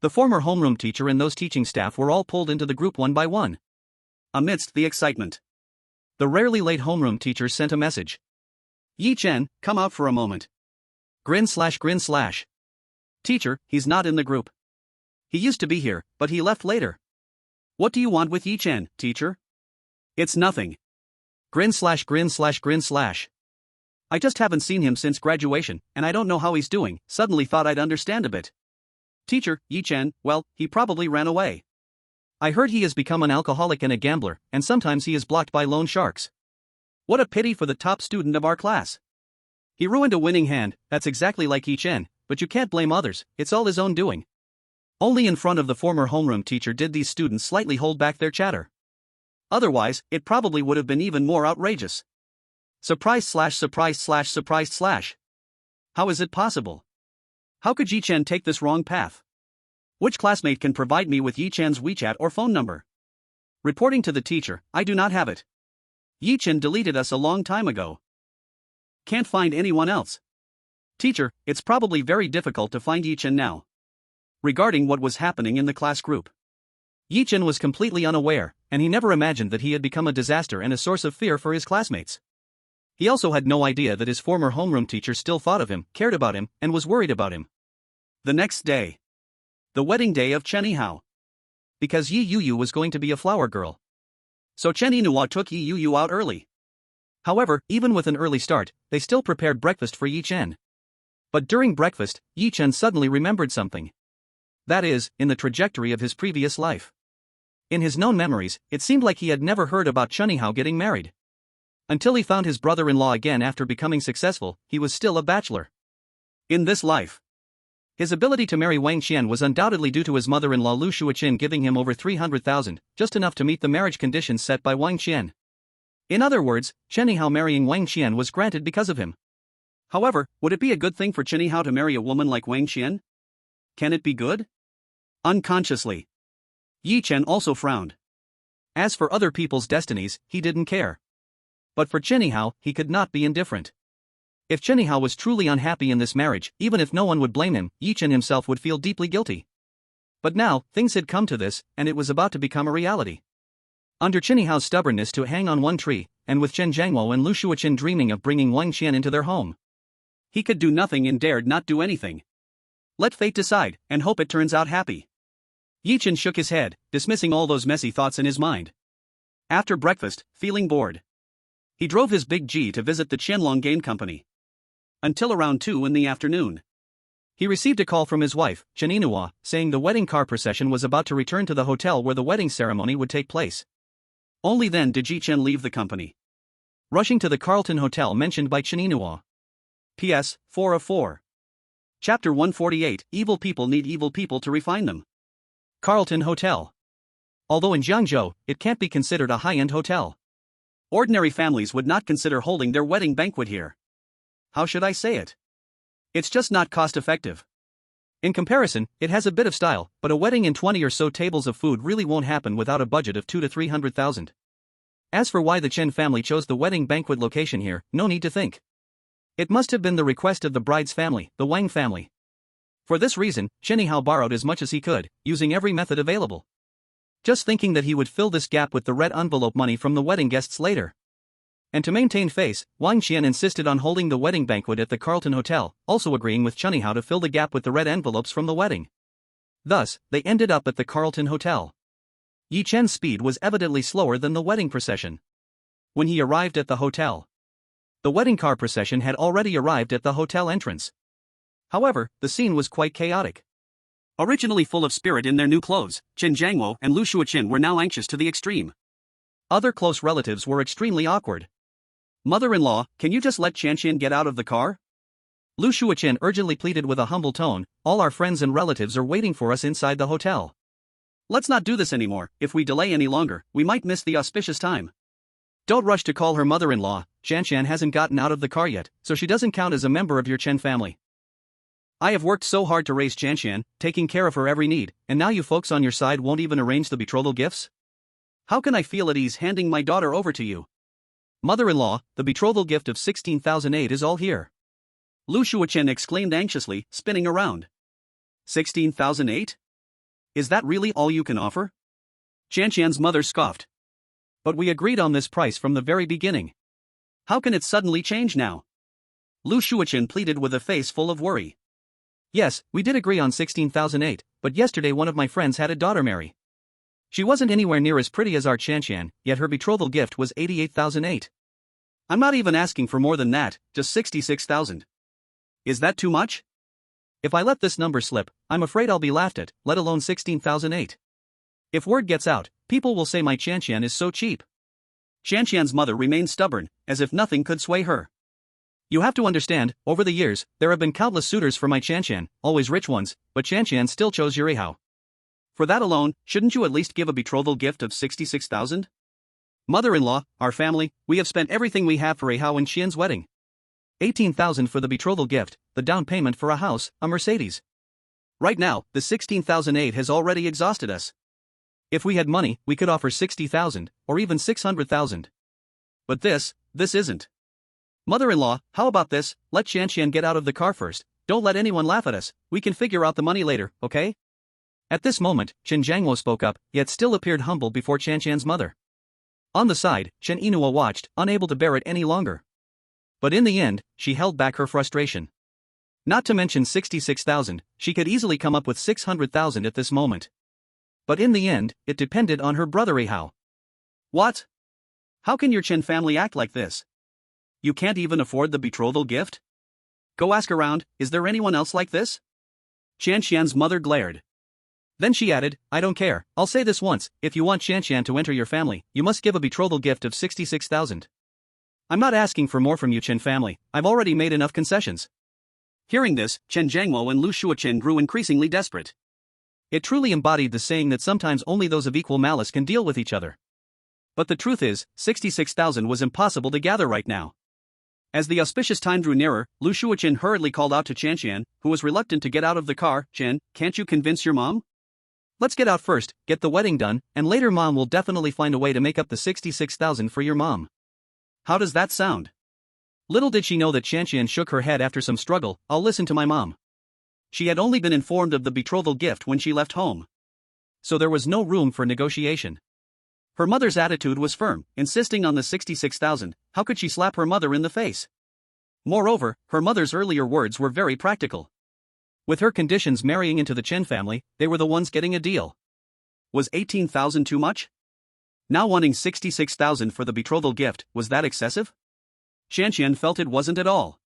the former homeroom teacher and those teaching staff were all pulled into the group one by one. Amidst the excitement, the rarely late homeroom teacher sent a message. "Yi Chen, come out for a moment." Grin slash. "Teacher, he's not in the group. He used to be here, but he left later." "What do you want with Yi Chen, teacher?" "It's nothing." Grin slash. "I just haven't seen him since graduation, and I don't know how he's doing, suddenly thought I'd understand a bit." "Teacher, Yi Chen, well, he probably ran away. I heard he has become an alcoholic and a gambler, and sometimes he is blocked by loan sharks. What a pity for the top student of our class. He ruined a winning hand, that's exactly like Yi Chen, but you can't blame others, it's all his own doing." Only in front of the former homeroom teacher did these students slightly hold back their chatter. Otherwise, it probably would have been even more outrageous. Surprise. How is it possible? How could Yi Chen take this wrong path? Which classmate can provide me with Yi Chen's WeChat or phone number? Reporting to the teacher, I do not have it. Yi Chen deleted us a long time ago. Can't find anyone else. Teacher, it's probably very difficult to find Yi Chen now. Regarding what was happening in the class group, Yi Chen was completely unaware, and he never imagined that he had become a disaster and a source of fear for his classmates. He also had no idea that his former homeroom teacher still thought of him, cared about him, and was worried about him. The next day. The wedding day of Chen Yihao. Because Yi Yu was going to be a flower girl. So Chen Yinua took Yi Yu out early. However, even with an early start, they still prepared breakfast for Yi Chen. But during breakfast, Yi Chen suddenly remembered something. That is, in the trajectory of his previous life. In his known memories, it seemed like he had never heard about Chen Yihao getting married. Until he found his brother-in-law again after becoming successful, he was still a bachelor. In this life, his ability to marry Wang Qian was undoubtedly due to his mother-in-law Lu Shuaqin giving him over 300,000, just enough to meet the marriage conditions set by Wang Qian. In other words, Chen Yihao marrying Wang Qian was granted because of him. However, would it be a good thing for Chen Yihao to marry a woman like Wang Qian? Can it be good? Unconsciously, Yi Chen also frowned. As for other people's destinies, he didn't care. But for Chen Yihao, he could not be indifferent. If Chen Yihao was truly unhappy in this marriage, even if no one would blame him, Yi Chen himself would feel deeply guilty. But now, things had come to this, and it was about to become a reality. Under Chen Yihao's stubbornness to hang on one tree, and with Chen Jiangwo and Lu Shuochen dreaming of bringing Wang Qian into their home, he could do nothing and dared not do anything. Let fate decide, and hope it turns out happy. Yi Chen shook his head, dismissing all those messy thoughts in his mind. After breakfast, feeling bored, he drove his big G to visit the Qianlong Game Company. Until around 2 in the afternoon, he received a call from his wife, Chen Yinhua, saying the wedding car procession was about to return to the hotel where the wedding ceremony would take place. Only then did Ji Chen leave the company, rushing to the Carlton Hotel mentioned by Chen Yinhua. P.S. 4 of 4. Chapter 148, Evil People Need Evil People to Refine Them. Carlton Hotel. Although in Jiangzhou, it can't be considered a high-end hotel. Ordinary families would not consider holding their wedding banquet here. How should I say it? It's just not cost-effective. In comparison, it has a bit of style, but a wedding and 20 or so tables of food really won't happen without a budget of 200,000 to 300,000. As for why the Chen family chose the wedding banquet location here, no need to think. It must have been the request of the bride's family, the Wang family. For this reason, Chen Yihao borrowed as much as he could, using every method available, just thinking that he would fill this gap with the red envelope money from the wedding guests later. And to maintain face, Wang Qian insisted on holding the wedding banquet at the Carlton Hotel, also agreeing with Chen Yihao to fill the gap with the red envelopes from the wedding. Thus, they ended up at the Carlton Hotel. Yi Chen's speed was evidently slower than the wedding procession. When he arrived at the hotel, the wedding car procession had already arrived at the hotel entrance. However, the scene was quite chaotic. Originally full of spirit in their new clothes, Chen Jiangwo and Lu Shuochen were now anxious to the extreme. Other close relatives were extremely awkward. "Mother-in-law, can you just let Qianqian get out of the car?" Lu Shuochen urgently pleaded with a humble tone, "All our friends and relatives are waiting for us inside the hotel. Let's not do this anymore. If we delay any longer, we might miss the auspicious time. Don't rush to call her mother-in-law. Qianqian hasn't gotten out of the car yet, so she doesn't count as a member of your Chen family. I have worked so hard to raise Qianqian, taking care of her every need, and now you folks on your side won't even arrange the betrothal gifts? How can I feel at ease handing my daughter over to you? Mother-in-law, the betrothal gift of 16,008 is all here." Lu Shuochen exclaimed anxiously, spinning around. 16,008? Is that really all you can offer? Qianqian's mother scoffed. But we agreed on this price from the very beginning. How can it suddenly change now? Lu Shuochen pleaded with a face full of worry. Yes, we did agree on 16,008, but yesterday one of my friends had a daughter marry. She wasn't anywhere near as pretty as our Qianqian, yet her betrothal gift was 88,008. I'm not even asking for more than that, just 66,000. Is that too much? If I let this number slip, I'm afraid I'll be laughed at, let alone 16,008. If word gets out, people will say my Qianqian is so cheap. Qianqian's mother remained stubborn, as if nothing could sway her. You have to understand, over the years, there have been countless suitors for my Qianqian, always rich ones, but Qianqian still chose Yurihao. For that alone, shouldn't you at least give a betrothal gift of 66,000? Mother-in-law, our family, we have spent everything we have for Yihao and Qian's wedding. 18,000 for the betrothal gift, the down payment for a house, a Mercedes. Right now, the 16,008 has already exhausted us. If we had money, we could offer 60,000, or even 600,000. But this isn't. Mother-in-law, how about this? Let Qianqian get out of the car first, don't let anyone laugh at us, we can figure out the money later, okay? At this moment, Chen Jiangwo spoke up, yet still appeared humble before Qianqian's mother. On the side, Chen Yinhua watched, unable to bear it any longer. But in the end, she held back her frustration. Not to mention 66,000, she could easily come up with 600,000 at this moment. But in the end, it depended on her brother Yihao. What? How can your Chen family act like this? You can't even afford the betrothal gift? Go ask around, is there anyone else like this? Qianqian's mother glared. Then she added, I don't care, I'll say this once, if you want Qianqian to enter your family, you must give a betrothal gift of 66,000. I'm not asking for more from you Chen family, I've already made enough concessions. Hearing this, Chen Jiangwo and Lu Shuochen grew increasingly desperate. It truly embodied the saying that sometimes only those of equal malice can deal with each other. But the truth is, 66,000 was impossible to gather right now. As the auspicious time drew nearer, Lu Shuochen hurriedly called out to Qianqian, who was reluctant to get out of the car, Chen, can't you convince your mom? Let's get out first, get the wedding done, and later mom will definitely find a way to make up the 66,000 for your mom. How does that sound? Little did she know that Qianqian shook her head after some struggle. I'll listen to my mom. She had only been informed of the betrothal gift when she left home. So there was no room for negotiation. Her mother's attitude was firm, insisting on the 66,000. How could she slap her mother in the face? Moreover, her mother's earlier words were very practical. With her conditions marrying into the Chen family, they were the ones getting a deal. Was 18,000 too much? Now wanting 66,000 for the betrothal gift, was that excessive? Qianqian felt it wasn't at all.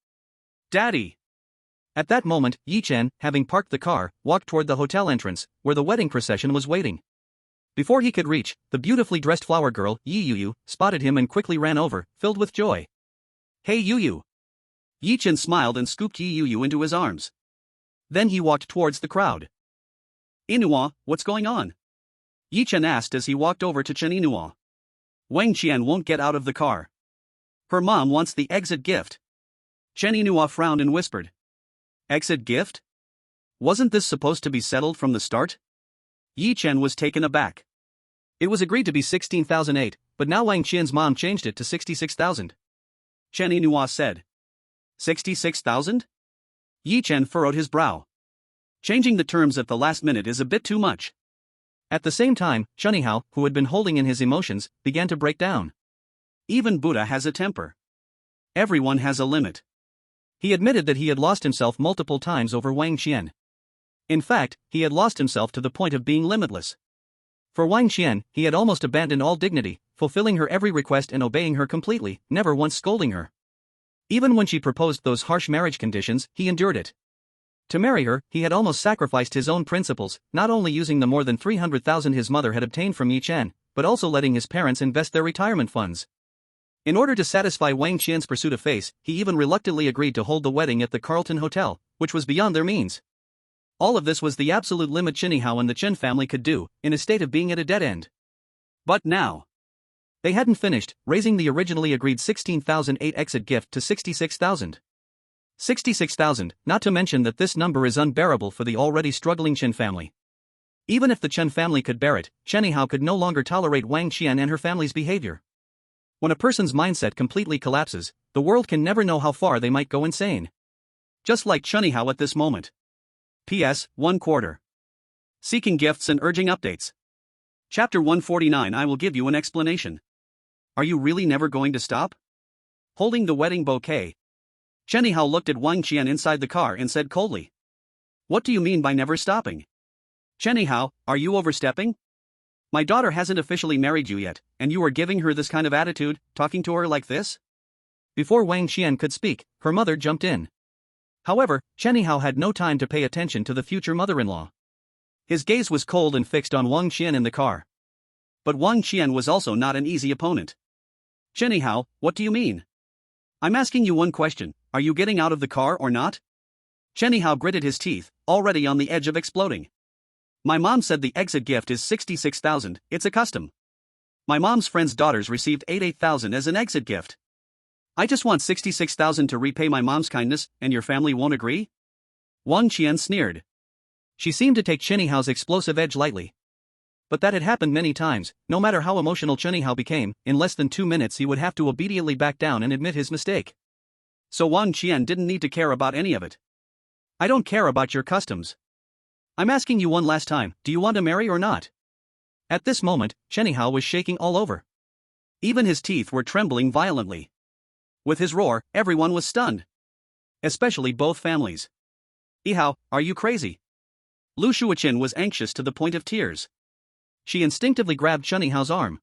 Daddy! At that moment, Yi Chen, having parked the car, walked toward the hotel entrance, where the wedding procession was waiting. Before he could reach, the beautifully dressed flower girl, Yi Yuyu, spotted him and quickly ran over, filled with joy. Hey Yuyu! Yi Chen smiled and scooped Yi Yuyu into his arms. Then he walked towards the crowd. Inua, what's going on? Yi Chen asked as he walked over to Chen Inua. Wang Qian won't get out of the car. Her mom wants the exit gift. Chen Inua frowned and whispered. Exit gift? Wasn't this supposed to be settled from the start? Yi Chen was taken aback. It was agreed to be 16,008, but now Wang Qian's mom changed it to 66,000. Chen Inua said. 66,000? Yi Chen furrowed his brow. Changing the terms at the last minute is a bit too much. At the same time, Chunihao, who had been holding in his emotions, began to break down. Even Buddha has a temper. Everyone has a limit. He admitted that he had lost himself multiple times over Wang Qian. In fact, he had lost himself to the point of being limitless. For Wang Qian, he had almost abandoned all dignity, fulfilling her every request and obeying her completely, never once scolding her. Even when she proposed those harsh marriage conditions, he endured it. To marry her, he had almost sacrificed his own principles, not only using the more than 300,000 his mother had obtained from Yi Chen, but also letting his parents invest their retirement funds. In order to satisfy Wang Qian's pursuit of face, he even reluctantly agreed to hold the wedding at the Carlton Hotel, which was beyond their means. All of this was the absolute limit Chunihao and the Chen family could do, in a state of being at a dead end. But now, they hadn't finished, raising the originally agreed 16,008 exit gift to 66,000. 66,000, not to mention that this number is unbearable for the already struggling Chen family. Even if the Chen family could bear it, Chunihao could no longer tolerate Wang Qian and her family's behavior. When a person's mindset completely collapses, the world can never know how far they might go insane. Just like Chunihao at this moment. P.S. 1/4. Seeking gifts and urging updates. Chapter 149. I will give you an explanation. Are you really never going to stop? Holding the wedding bouquet, Chunihao looked at Wang Qian inside the car and said coldly. What do you mean by never stopping? Chunihao, are you overstepping? My daughter hasn't officially married you yet, and you are giving her this kind of attitude, talking to her like this? Before Wang Qian could speak, her mother jumped in. However, Chunihao had no time to pay attention to the future mother-in-law. His gaze was cold and fixed on Wang Qian in the car. But Wang Qian was also not an easy opponent. Chunihao, what do you mean? I'm asking you one question, are you getting out of the car or not? Chunihao gritted his teeth, already on the edge of exploding. My mom said the exit gift is 66,000, it's a custom. My mom's friend's daughters received 88,000 as an exit gift. I just want 66,000 to repay my mom's kindness, and your family won't agree? Wang Qian sneered. She seemed to take Chunihao's explosive edge lightly. But that had happened many times. No matter how emotional Chunihao became, in less than 2 minutes he would have to obediently back down and admit his mistake. So Wang Qian didn't need to care about any of it. I don't care about your customs. I'm asking you one last time, do you want to marry or not? At this moment, Chunihao was shaking all over. Even his teeth were trembling violently. With his roar, everyone was stunned. Especially both families. Ihao, are you crazy? Lu Shuoqin was anxious to the point of tears. She instinctively grabbed Chunihao's arm.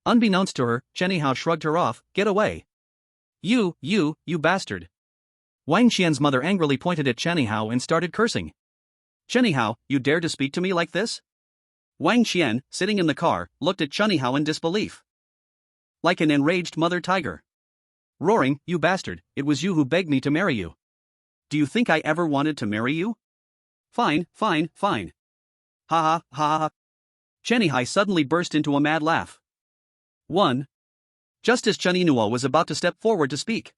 Unbeknownst to her, Chunihao shrugged her off, get away. You bastard. Wang Qian's mother angrily pointed at Chunihao and started cursing. Chunihao, you dare to speak to me like this? Wang Qian, sitting in the car, looked at Chunihao in disbelief. Like an enraged mother tiger. Roaring, you bastard, it was you who begged me to marry you. Do you think I ever wanted to marry you? Fine. Ha ha ha. Chunihao suddenly burst into a mad laugh. 1. Just as Chunihao was about to step forward to speak.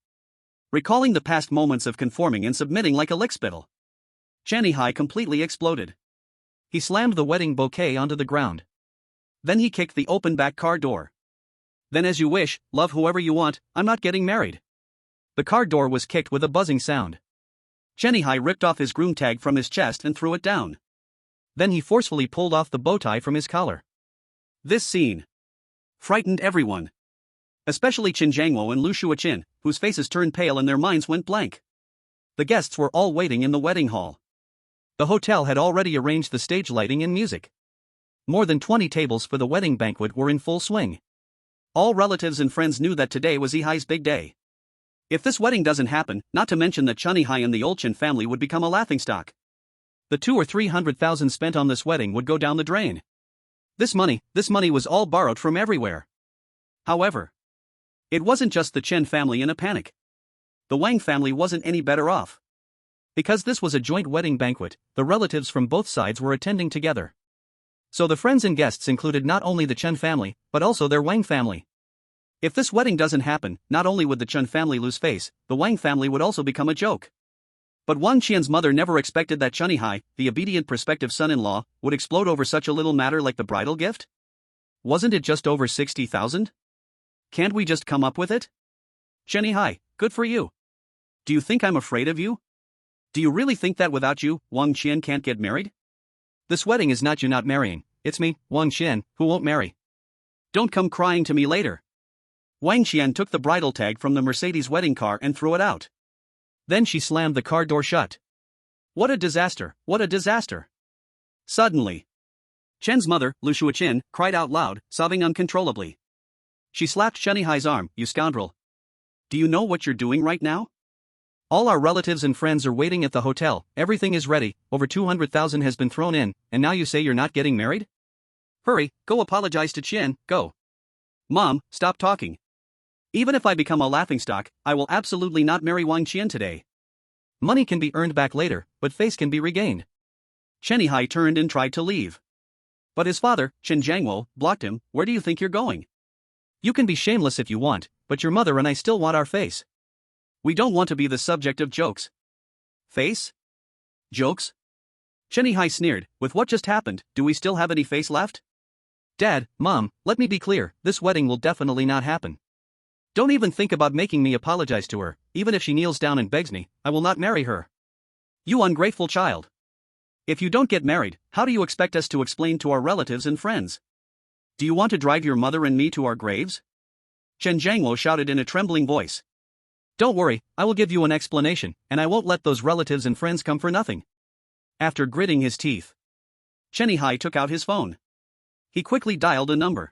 Recalling the past moments of conforming and submitting like a lickspittle, Chunihao completely exploded. He slammed the wedding bouquet onto the ground. Then he kicked the open back car door. Then as you wish, love whoever you want, I'm not getting married. The car door was kicked with a buzzing sound. Chen Hai ripped off his groom tag from his chest and threw it down. Then he forcefully pulled off the bow tie from his collar. This scene frightened everyone, especially Qin Jiangwo and Lu Shuaqin, whose faces turned pale and their minds went blank. The guests were all waiting in the wedding hall. The hotel had already arranged the stage lighting and music. More than 20 tables for the wedding banquet were in full swing. All relatives and friends knew that today was Yihai's big day. If this wedding doesn't happen, not to mention that Chen Yihai and the old Chen family would become a laughingstock. The 200,000 or 300,000 spent on this wedding would go down the drain. This money was all borrowed from everywhere. However, it wasn't just the Chen family in a panic. The Wang family wasn't any better off. Because this was a joint wedding banquet, the relatives from both sides were attending together. So the friends and guests included not only the Chen family, but also their Wang family. If this wedding doesn't happen, not only would the Chen family lose face, the Wang family would also become a joke. But Wang Qian's mother never expected that Chen Yihai, the obedient prospective son-in-law, would explode over such a little matter like the bridal gift. Wasn't it just over 60,000? Can't we just come up with it? Chen Yihai, good for you. Do you think I'm afraid of you? Do you really think that without you, Wang Qian can't get married? This wedding is not you not marrying, it's me, Wang Qian, who won't marry. Don't come crying to me later. Wang Qian took the bridal tag from the Mercedes wedding car and threw it out. Then she slammed the car door shut. What a disaster, what a disaster. Suddenly, Chen's mother, Lu Shuaqin, cried out loud, sobbing uncontrollably. She slapped Chen Yihai's arm. You scoundrel. Do you know what you're doing right now? All our relatives and friends are waiting at the hotel, everything is ready, over 200,000 has been thrown in, and now you say you're not getting married? Hurry, go apologize to Chen, go. Mom, stop talking. Even if I become a laughingstock, I will absolutely not marry Wang Qian today. Money can be earned back later, but face can be regained. Chen Yihai turned and tried to leave. But his father, Qin Jiangwo, blocked him. Where do you think you're going? You can be shameless if you want, but your mother and I still want our face. We don't want to be the subject of jokes. Face? Jokes? Chen Yihai sneered. With what just happened, do we still have any face left? Dad, Mom, let me be clear, this wedding will definitely not happen. Don't even think about making me apologize to her, even if she kneels down and begs me, I will not marry her. You ungrateful child. If you don't get married, how do you expect us to explain to our relatives and friends? Do you want to drive your mother and me to our graves? Chen Jiangwo shouted in a trembling voice. Don't worry, I will give you an explanation, and I won't let those relatives and friends come for nothing. After gritting his teeth, Chen Yihai took out his phone. He quickly dialed a number.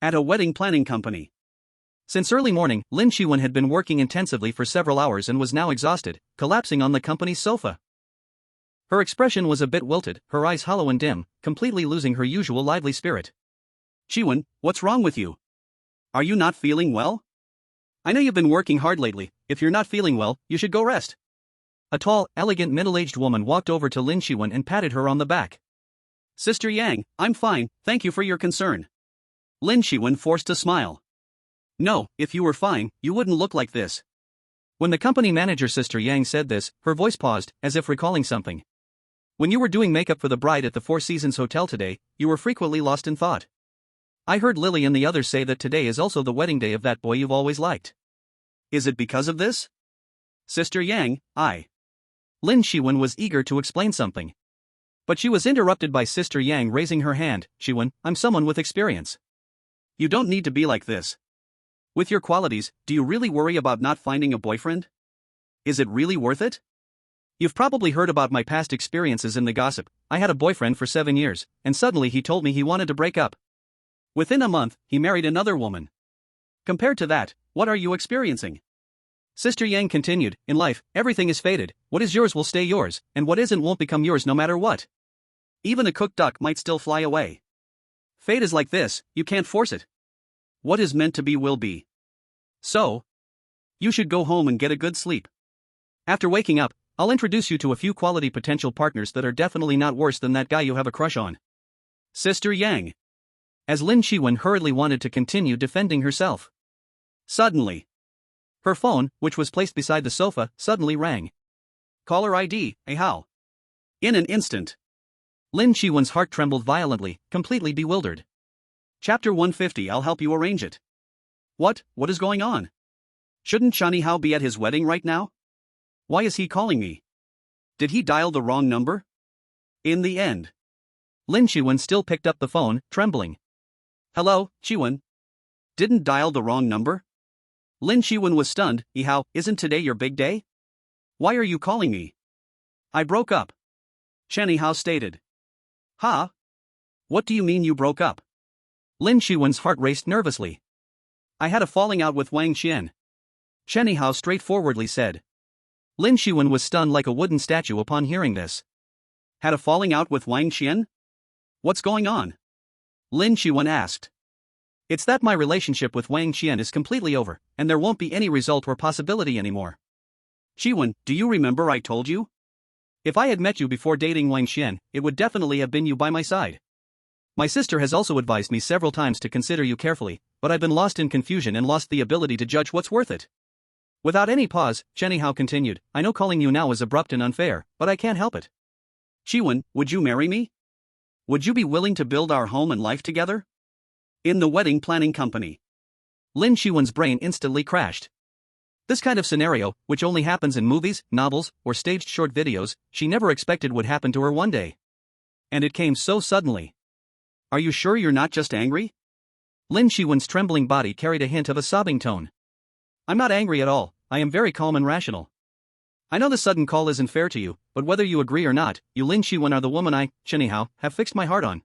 At a wedding planning company. Since early morning, Lin Shiwen had been working intensively for several hours and was now exhausted, collapsing on the company's sofa. Her expression was a bit wilted, her eyes hollow and dim, completely losing her usual lively spirit. Shiwen, what's wrong with you? Are you not feeling well? I know you've been working hard lately. If you're not feeling well, you should go rest. A tall, elegant middle-aged woman walked over to Lin Shiwen and patted her on the back. Sister Yang, I'm fine, thank you for your concern. Lin Shiwen forced a smile. No, if you were fine, you wouldn't look like this. When the company manager Sister Yang said this, her voice paused, as if recalling something. When you were doing makeup for the bride at the Four Seasons Hotel today, you were frequently lost in thought. I heard Lily and the others say that today is also the wedding day of that boy you've always liked. Is it because of this? Sister Yang, Lin Shiwen was eager to explain something. But she was interrupted by Sister Yang raising her hand. Shiwen, I'm someone with experience. You don't need to be like this. With your qualities, do you really worry about not finding a boyfriend? Is it really worth it? You've probably heard about my past experiences in the gossip. I had a boyfriend for 7 years, and suddenly he told me he wanted to break up. Within a month, he married another woman. Compared to that, what are you experiencing? Sister Yang continued, in life, everything is fated. What is yours will stay yours, and what isn't won't become yours no matter what. Even a cooked duck might still fly away. Fate is like this, you can't force it. What is meant to be will be. So, you should go home and get a good sleep. After waking up, I'll introduce you to a few quality potential partners that are definitely not worse than that guy you have a crush on. Sister Yang. As Lin Shiwen hurriedly wanted to continue defending herself. Suddenly, her phone, which was placed beside the sofa, suddenly rang. Caller ID, Hao. In an instant, Lin Shiwen's heart trembled violently, completely bewildered. Chapter 150. I'll help you arrange it. What is going on? Shouldn't Chunihao be at his wedding right now? Why is he calling me? Did he dial the wrong number? In the end, Lin Shiwen still picked up the phone, trembling. Hello, Chiwen. Didn't dial the wrong number? Lin Shiwen was stunned. Ihao, isn't today your big day? Why are you calling me? I broke up. Chunihao stated. Huh? What do you mean you broke up? Lin Shiwen's heart raced nervously. I had a falling out with Wang Qian. Chunihao straightforwardly said. Lin Shiwen was stunned like a wooden statue upon hearing this. Had a falling out with Wang Qian? What's going on? Lin Shiwen asked. It's that my relationship with Wang Qian is completely over, and there won't be any result or possibility anymore. Chiwen, do you remember I told you? If I had met you before dating Wang Qian, it would definitely have been you by my side. My sister has also advised me several times to consider you carefully, but I've been lost in confusion and lost the ability to judge what's worth it. Without any pause, Chunihao continued, I know calling you now is abrupt and unfair, but I can't help it. Chiwen, would you marry me? Would you be willing to build our home and life together? In the wedding planning company. Lin Shiwen's brain instantly crashed. This kind of scenario, which only happens in movies, novels, or staged short videos, she never expected would happen to her one day. And it came so suddenly. Are you sure you're not just angry? Lin Shiwen's trembling body carried a hint of a sobbing tone. I'm not angry at all, I am very calm and rational. I know the sudden call isn't fair to you, but whether you agree or not, you Lin Shiwen are the woman I, Chunihao, have fixed my heart on.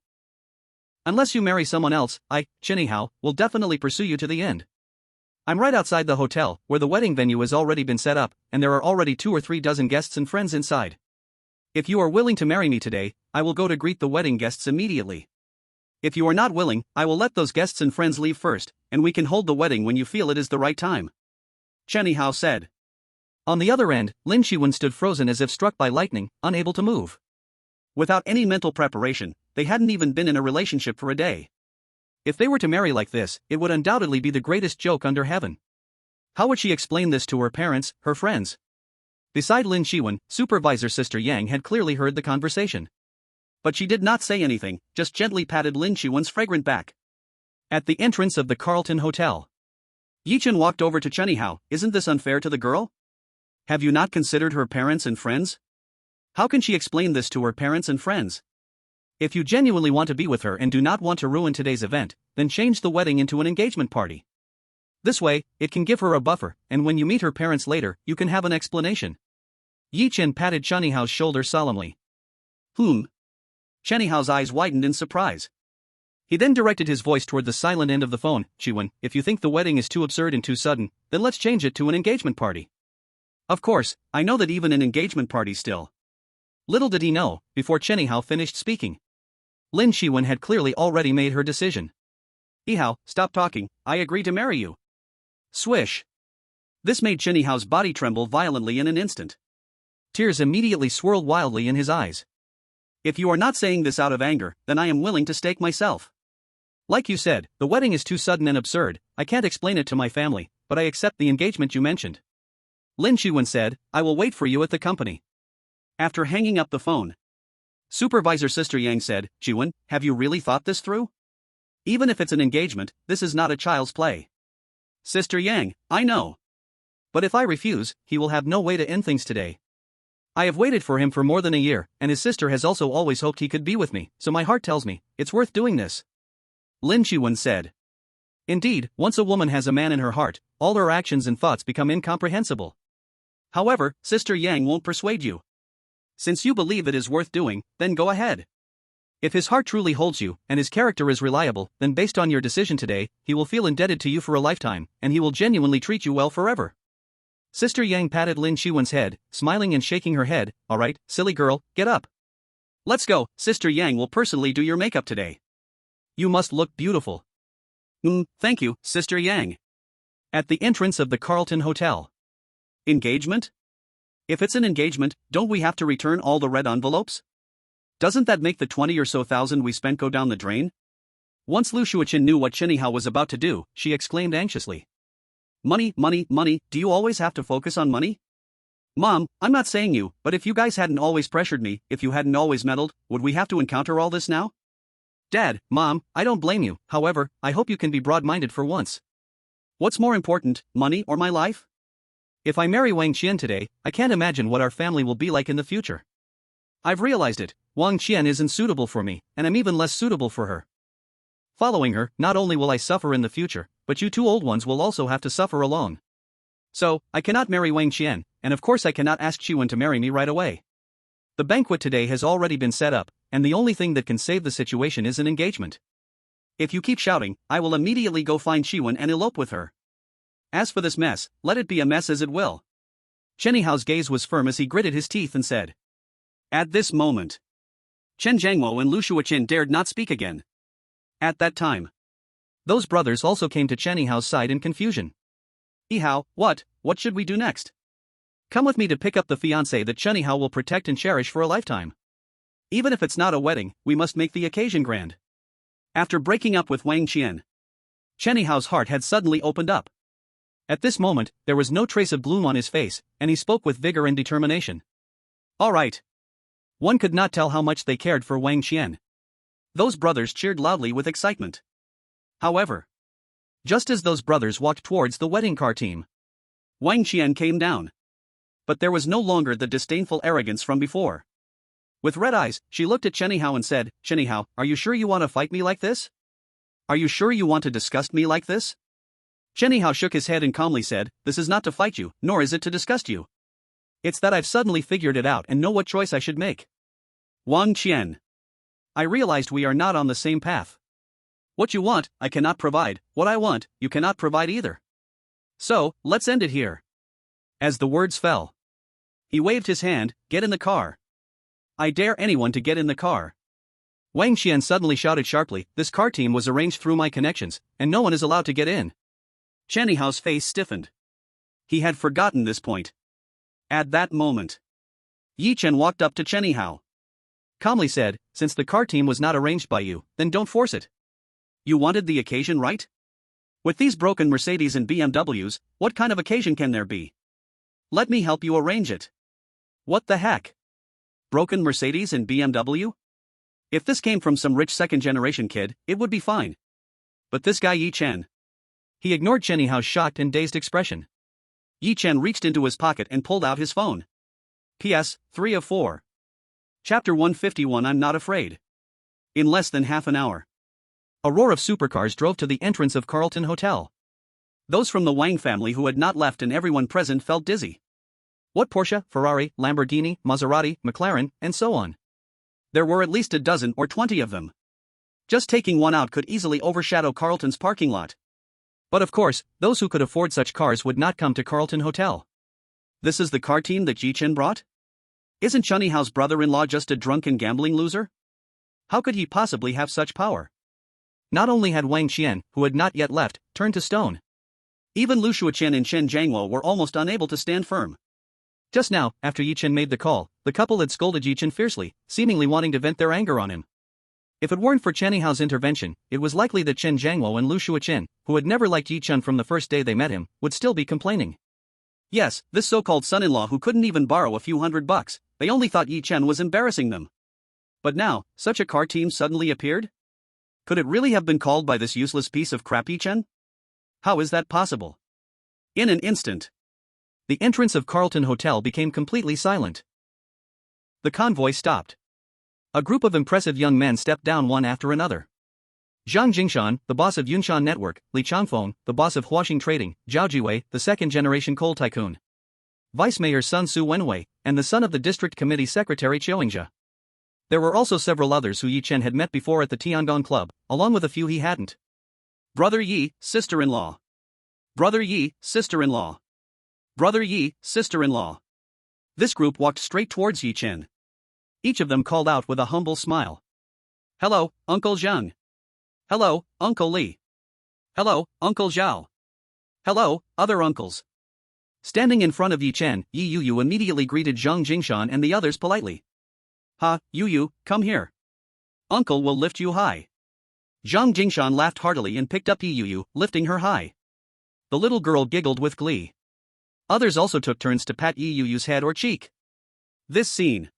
Unless you marry someone else, I, Chunihao, will definitely pursue you to the end. I'm right outside the hotel, where the wedding venue has already been set up, and there are already 2 or 3 dozen guests and friends inside. If you are willing to marry me today, I will go to greet the wedding guests immediately. If you are not willing, I will let those guests and friends leave first, and we can hold the wedding when you feel it is the right time. Chunihao said. On the other end, Lin Shiwen stood frozen as if struck by lightning, unable to move. Without any mental preparation, they hadn't even been in a relationship for a day. If they were to marry like this, it would undoubtedly be the greatest joke under heaven. How would she explain this to her parents, her friends? Beside Lin Shiwen, Supervisor Sister Yang had clearly heard the conversation. But she did not say anything, just gently patted Lin Shiwen's fragrant back. At the entrance of the Carlton Hotel, Yichen walked over to Chunihao. Isn't this unfair to the girl? Have you not considered her parents and friends? How can she explain this to her parents and friends? If you genuinely want to be with her and do not want to ruin today's event, then change the wedding into an engagement party. This way, it can give her a buffer, and when you meet her parents later, you can have an explanation. Yichen patted Chunihao's shoulder solemnly. Chunihao's eyes widened in surprise. He then directed his voice toward the silent end of the phone. Chiwen, if you think the wedding is too absurd and too sudden, then let's change it to an engagement party. Of course, I know that even an engagement party still. Little did he know, before Chunihao finished speaking, Lin Shiwen had clearly already made her decision. Ihao, stop talking, I agree to marry you. Swish. This made Chunihao's body tremble violently in an instant. Tears immediately swirled wildly in his eyes. If you are not saying this out of anger, then I am willing to stake myself. Like you said, the wedding is too sudden and absurd, I can't explain it to my family, but I accept the engagement you mentioned. Lin Shiwen said, I will wait for you at the company. After hanging up the phone, Supervisor Sister Yang said, Chiwen, have you really thought this through? Even if it's an engagement, this is not a child's play. Sister Yang, I know. But if I refuse, he will have no way to end things today. I have waited for him for more than a year, and his sister has also always hoped he could be with me, so my heart tells me, it's worth doing this. Lin Shiwen said. Indeed, once a woman has a man in her heart, all her actions and thoughts become incomprehensible. However, Sister Yang won't persuade you. Since you believe it is worth doing, then go ahead. If his heart truly holds you, and his character is reliable, then based on your decision today, he will feel indebted to you for a lifetime, and he will genuinely treat you well forever. Sister Yang patted Lin Shiwen's head, smiling and shaking her head. Alright, silly girl, get up. Let's go, Sister Yang will personally do your makeup today. You must look beautiful. Thank you, Sister Yang. At the entrance of the Carlton Hotel. Engagement? If it's an engagement, don't we have to return all the red envelopes? Doesn't that make the 20 or so thousand we spent go down the drain? Once Lu Shuichen knew what Chunihao was about to do, she exclaimed anxiously. Money, money, money, do you always have to focus on money? Mom, I'm not saying you, but if you guys hadn't always pressured me, if you hadn't always meddled, would we have to encounter all this now? Dad, Mom, I don't blame you, however, I hope you can be broad-minded for once. What's more important, money or my life? If I marry Wang Qian today, I can't imagine what our family will be like in the future. I've realized it, Wang Qian isn't suitable for me, and I'm even less suitable for her. Following her, not only will I suffer in the future, but you two old ones will also have to suffer along. So, I cannot marry Wang Qian, and of course I cannot ask Qiwen to marry me right away. The banquet today has already been set up, and the only thing that can save the situation is an engagement. If you keep shouting, I will immediately go find Qiwen and elope with her. As for this mess, let it be a mess as it will. Chen Yihao's gaze was firm as he gritted his teeth and said. At this moment, Chen Jiangmo and Lu Shuoqin dared not speak again. At that time, those brothers also came to Chen Yihao's side in confusion. Yihao, what should we do next? Come with me to pick up the fiancé that Chen Yihao will protect and cherish for a lifetime. Even if it's not a wedding, we must make the occasion grand. After breaking up with Wang Qian, Chen Yihao's heart had suddenly opened up. At this moment, there was no trace of gloom on his face, and he spoke with vigor and determination. All right. One could not tell how much they cared for Wang Qian. Those brothers cheered loudly with excitement. However, just as those brothers walked towards the wedding car team, Wang Qian came down. But there was no longer the disdainful arrogance from before. With red eyes, she looked at Chen Yihao and said, Chen Yihao, are you sure you want to fight me like this? Are you sure you want to disgust me like this? Chen Yihao shook his head and calmly said, this is not to fight you, nor is it to disgust you. It's that I've suddenly figured it out and know what choice I should make. Wang Qian. I realized we are not on the same path. What you want, I cannot provide, what I want, you cannot provide either. So, let's end it here. As the words fell, he waved his hand, get in the car. I dare anyone to get in the car. Wang Qian suddenly shouted sharply, this car team was arranged through my connections, and no one is allowed to get in. Chen Yihao's face stiffened. He had forgotten this point. At that moment, Yi Chen walked up to Chen Yihao. Calmly said, since the car team was not arranged by you, then don't force it. You wanted the occasion, right? With these broken Mercedes and BMWs, what kind of occasion can there be? Let me help you arrange it. What the heck? Broken Mercedes and BMW? If this came from some rich second-generation kid, it would be fine. But this guy Yi Chen. He ignored Chen Yihao's shocked and dazed expression. Yi Chen reached into his pocket and pulled out his phone. PS, 3 of 4. Chapter 151 I'm not afraid. In less than half an hour, a roar of supercars drove to the entrance of Carlton Hotel. Those from the Wang family who had not left and everyone present felt dizzy. What Porsche, Ferrari, Lamborghini, Maserati, McLaren, and so on. There were at least a dozen or 20 of them. Just taking one out could easily overshadow Carlton's parking lot. But of course, those who could afford such cars would not come to Carlton Hotel. This is the car team that Yi Chen brought? Isn't Chen Yihao's brother-in-law just a drunken gambling loser? How could he possibly have such power? Not only had Wang Qian, who had not yet left, turned to stone. Even Lu Shuoqin and Chen Jiangwo were almost unable to stand firm. Just now, after Yi Chen made the call, the couple had scolded Yi Chen fiercely, seemingly wanting to vent their anger on him. If it weren't for Chen Yihao's intervention, it was likely that Chen Jiangwo and Lu Shuoqin, who had never liked Yi Chen from the first day they met him, would still be complaining. Yes, this so-called son-in-law who couldn't even borrow a few $100, they only thought Yi Chen was embarrassing them. But now, such a car team suddenly appeared? Could it really have been called by this useless piece of crap Yi Chen? How is that possible? In an instant, the entrance of Carlton Hotel became completely silent. The convoy stopped. A group of impressive young men stepped down one after another. Zhang Jingshan, the boss of Yunshan Network, Li Changfeng, the boss of Huaxing Trading, Zhao Jiwei, the second-generation coal tycoon, Vice Mayor Sun Su Wenwei, and the son of the District Committee Secretary Qiuingzhe. There were also several others who Yi Chen had met before at the Tiangong Club, along with a few he hadn't. Brother Yi, sister-in-law. Brother Yi, sister-in-law. Brother Yi, sister-in-law. This group walked straight towards Yi Chen. Each of them called out with a humble smile. Hello, Uncle Zhang. Hello, Uncle Li. Hello, Uncle Zhao. Hello, other uncles. Standing in front of Yi Chen, Yi Yuyu immediately greeted Zhang Jingshan and the others politely. Ha, Yuyu, come here. Uncle will lift you high. Zhang Jingshan laughed heartily and picked up Yi Yuyu, lifting her high. The little girl giggled with glee. Others also took turns to pat Yi Yuyu's head or cheek. This scene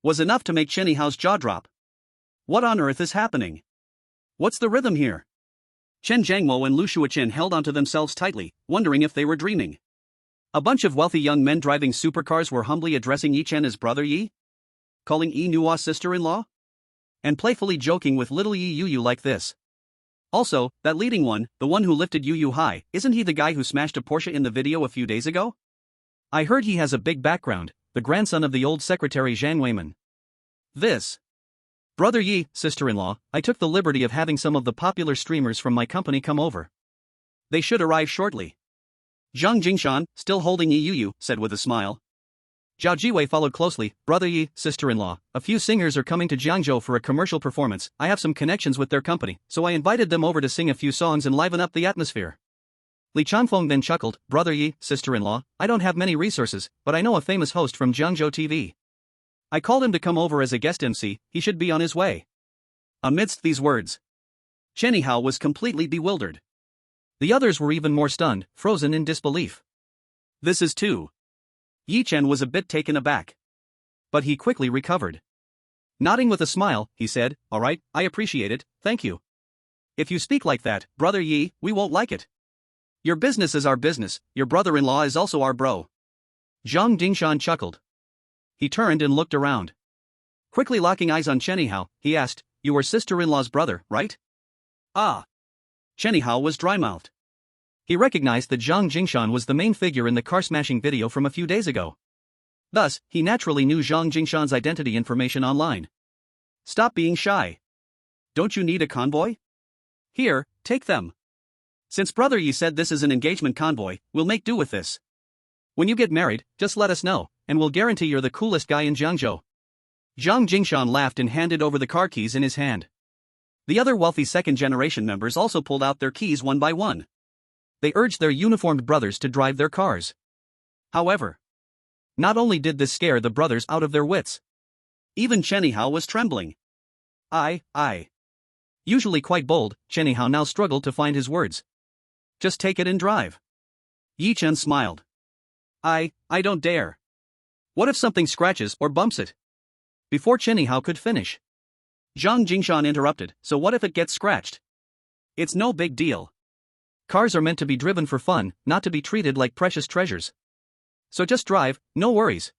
was enough to make Chen Yihao's jaw drop. What on earth is happening? What's the rhythm here? Chen Jiangmo and Lu Shuoqin held onto themselves tightly, wondering if they were dreaming. A bunch of wealthy young men driving supercars were humbly addressing Yi Chen as Brother Yi, calling Yi Nua's sister-in-law, and playfully joking with little Yi Yu like this. Also, that leading one, the one who lifted Yu high, isn't he the guy who smashed a Porsche in the video a few days ago? I heard he has a big background, the grandson of the old secretary Zhang Weiman. This. Brother Yi, sister-in-law, I took the liberty of having some of the popular streamers from my company come over. They should arrive shortly. Zhang Jingshan, still holding Yi Yu, said with a smile. Zhao Jiwei followed closely. Brother Yi, sister-in-law, a few singers are coming to Jiangzhou for a commercial performance. I have some connections with their company, so I invited them over to sing a few songs and liven up the atmosphere. Li Chanfeng then chuckled. Brother Yi, sister-in-law, I don't have many resources, but I know a famous host from Jiangzhou TV. I called him to come over as a guest MC, he should be on his way. Amidst these words, Chen Yihao was completely bewildered. The others were even more stunned, frozen in disbelief. This is too. Yi Chen was a bit taken aback. But he quickly recovered. Nodding with a smile, he said, all right, I appreciate it, thank you. If you speak like that, Brother Yi, we won't like it. Your business is our business, your brother-in-law is also our bro. Zhang Dingshan chuckled. He turned and looked around. Quickly locking eyes on Chen Yihao, he asked, you were sister-in-law's brother, right? Ah. Chen Yihao was dry-mouthed. He recognized that Zhang Jingshan was the main figure in the car-smashing video from a few days ago. Thus, he naturally knew Zhang Jingshan's identity information online. Stop being shy. Don't you need a convoy? Here, take them. Since Brother Yi said this is an engagement convoy, we'll make do with this. When you get married, just let us know, and we'll guarantee you're the coolest guy in Jiangzhou. Zhang Jingshan laughed and handed over the car keys in his hand. The other wealthy second-generation members also pulled out their keys one by one. They urged their uniformed brothers to drive their cars. However, not only did this scare the brothers out of their wits, even Chen Yihao was trembling. Usually quite bold, Chen Yihao now struggled to find his words. Just take it and drive. Yi Chen smiled. I don't dare. What if something scratches or bumps it? Before Chen Yihao could finish, Zhang Jingshan interrupted, so what if it gets scratched? It's no big deal. Cars are meant to be driven for fun, not to be treated like precious treasures. So just drive, no worries.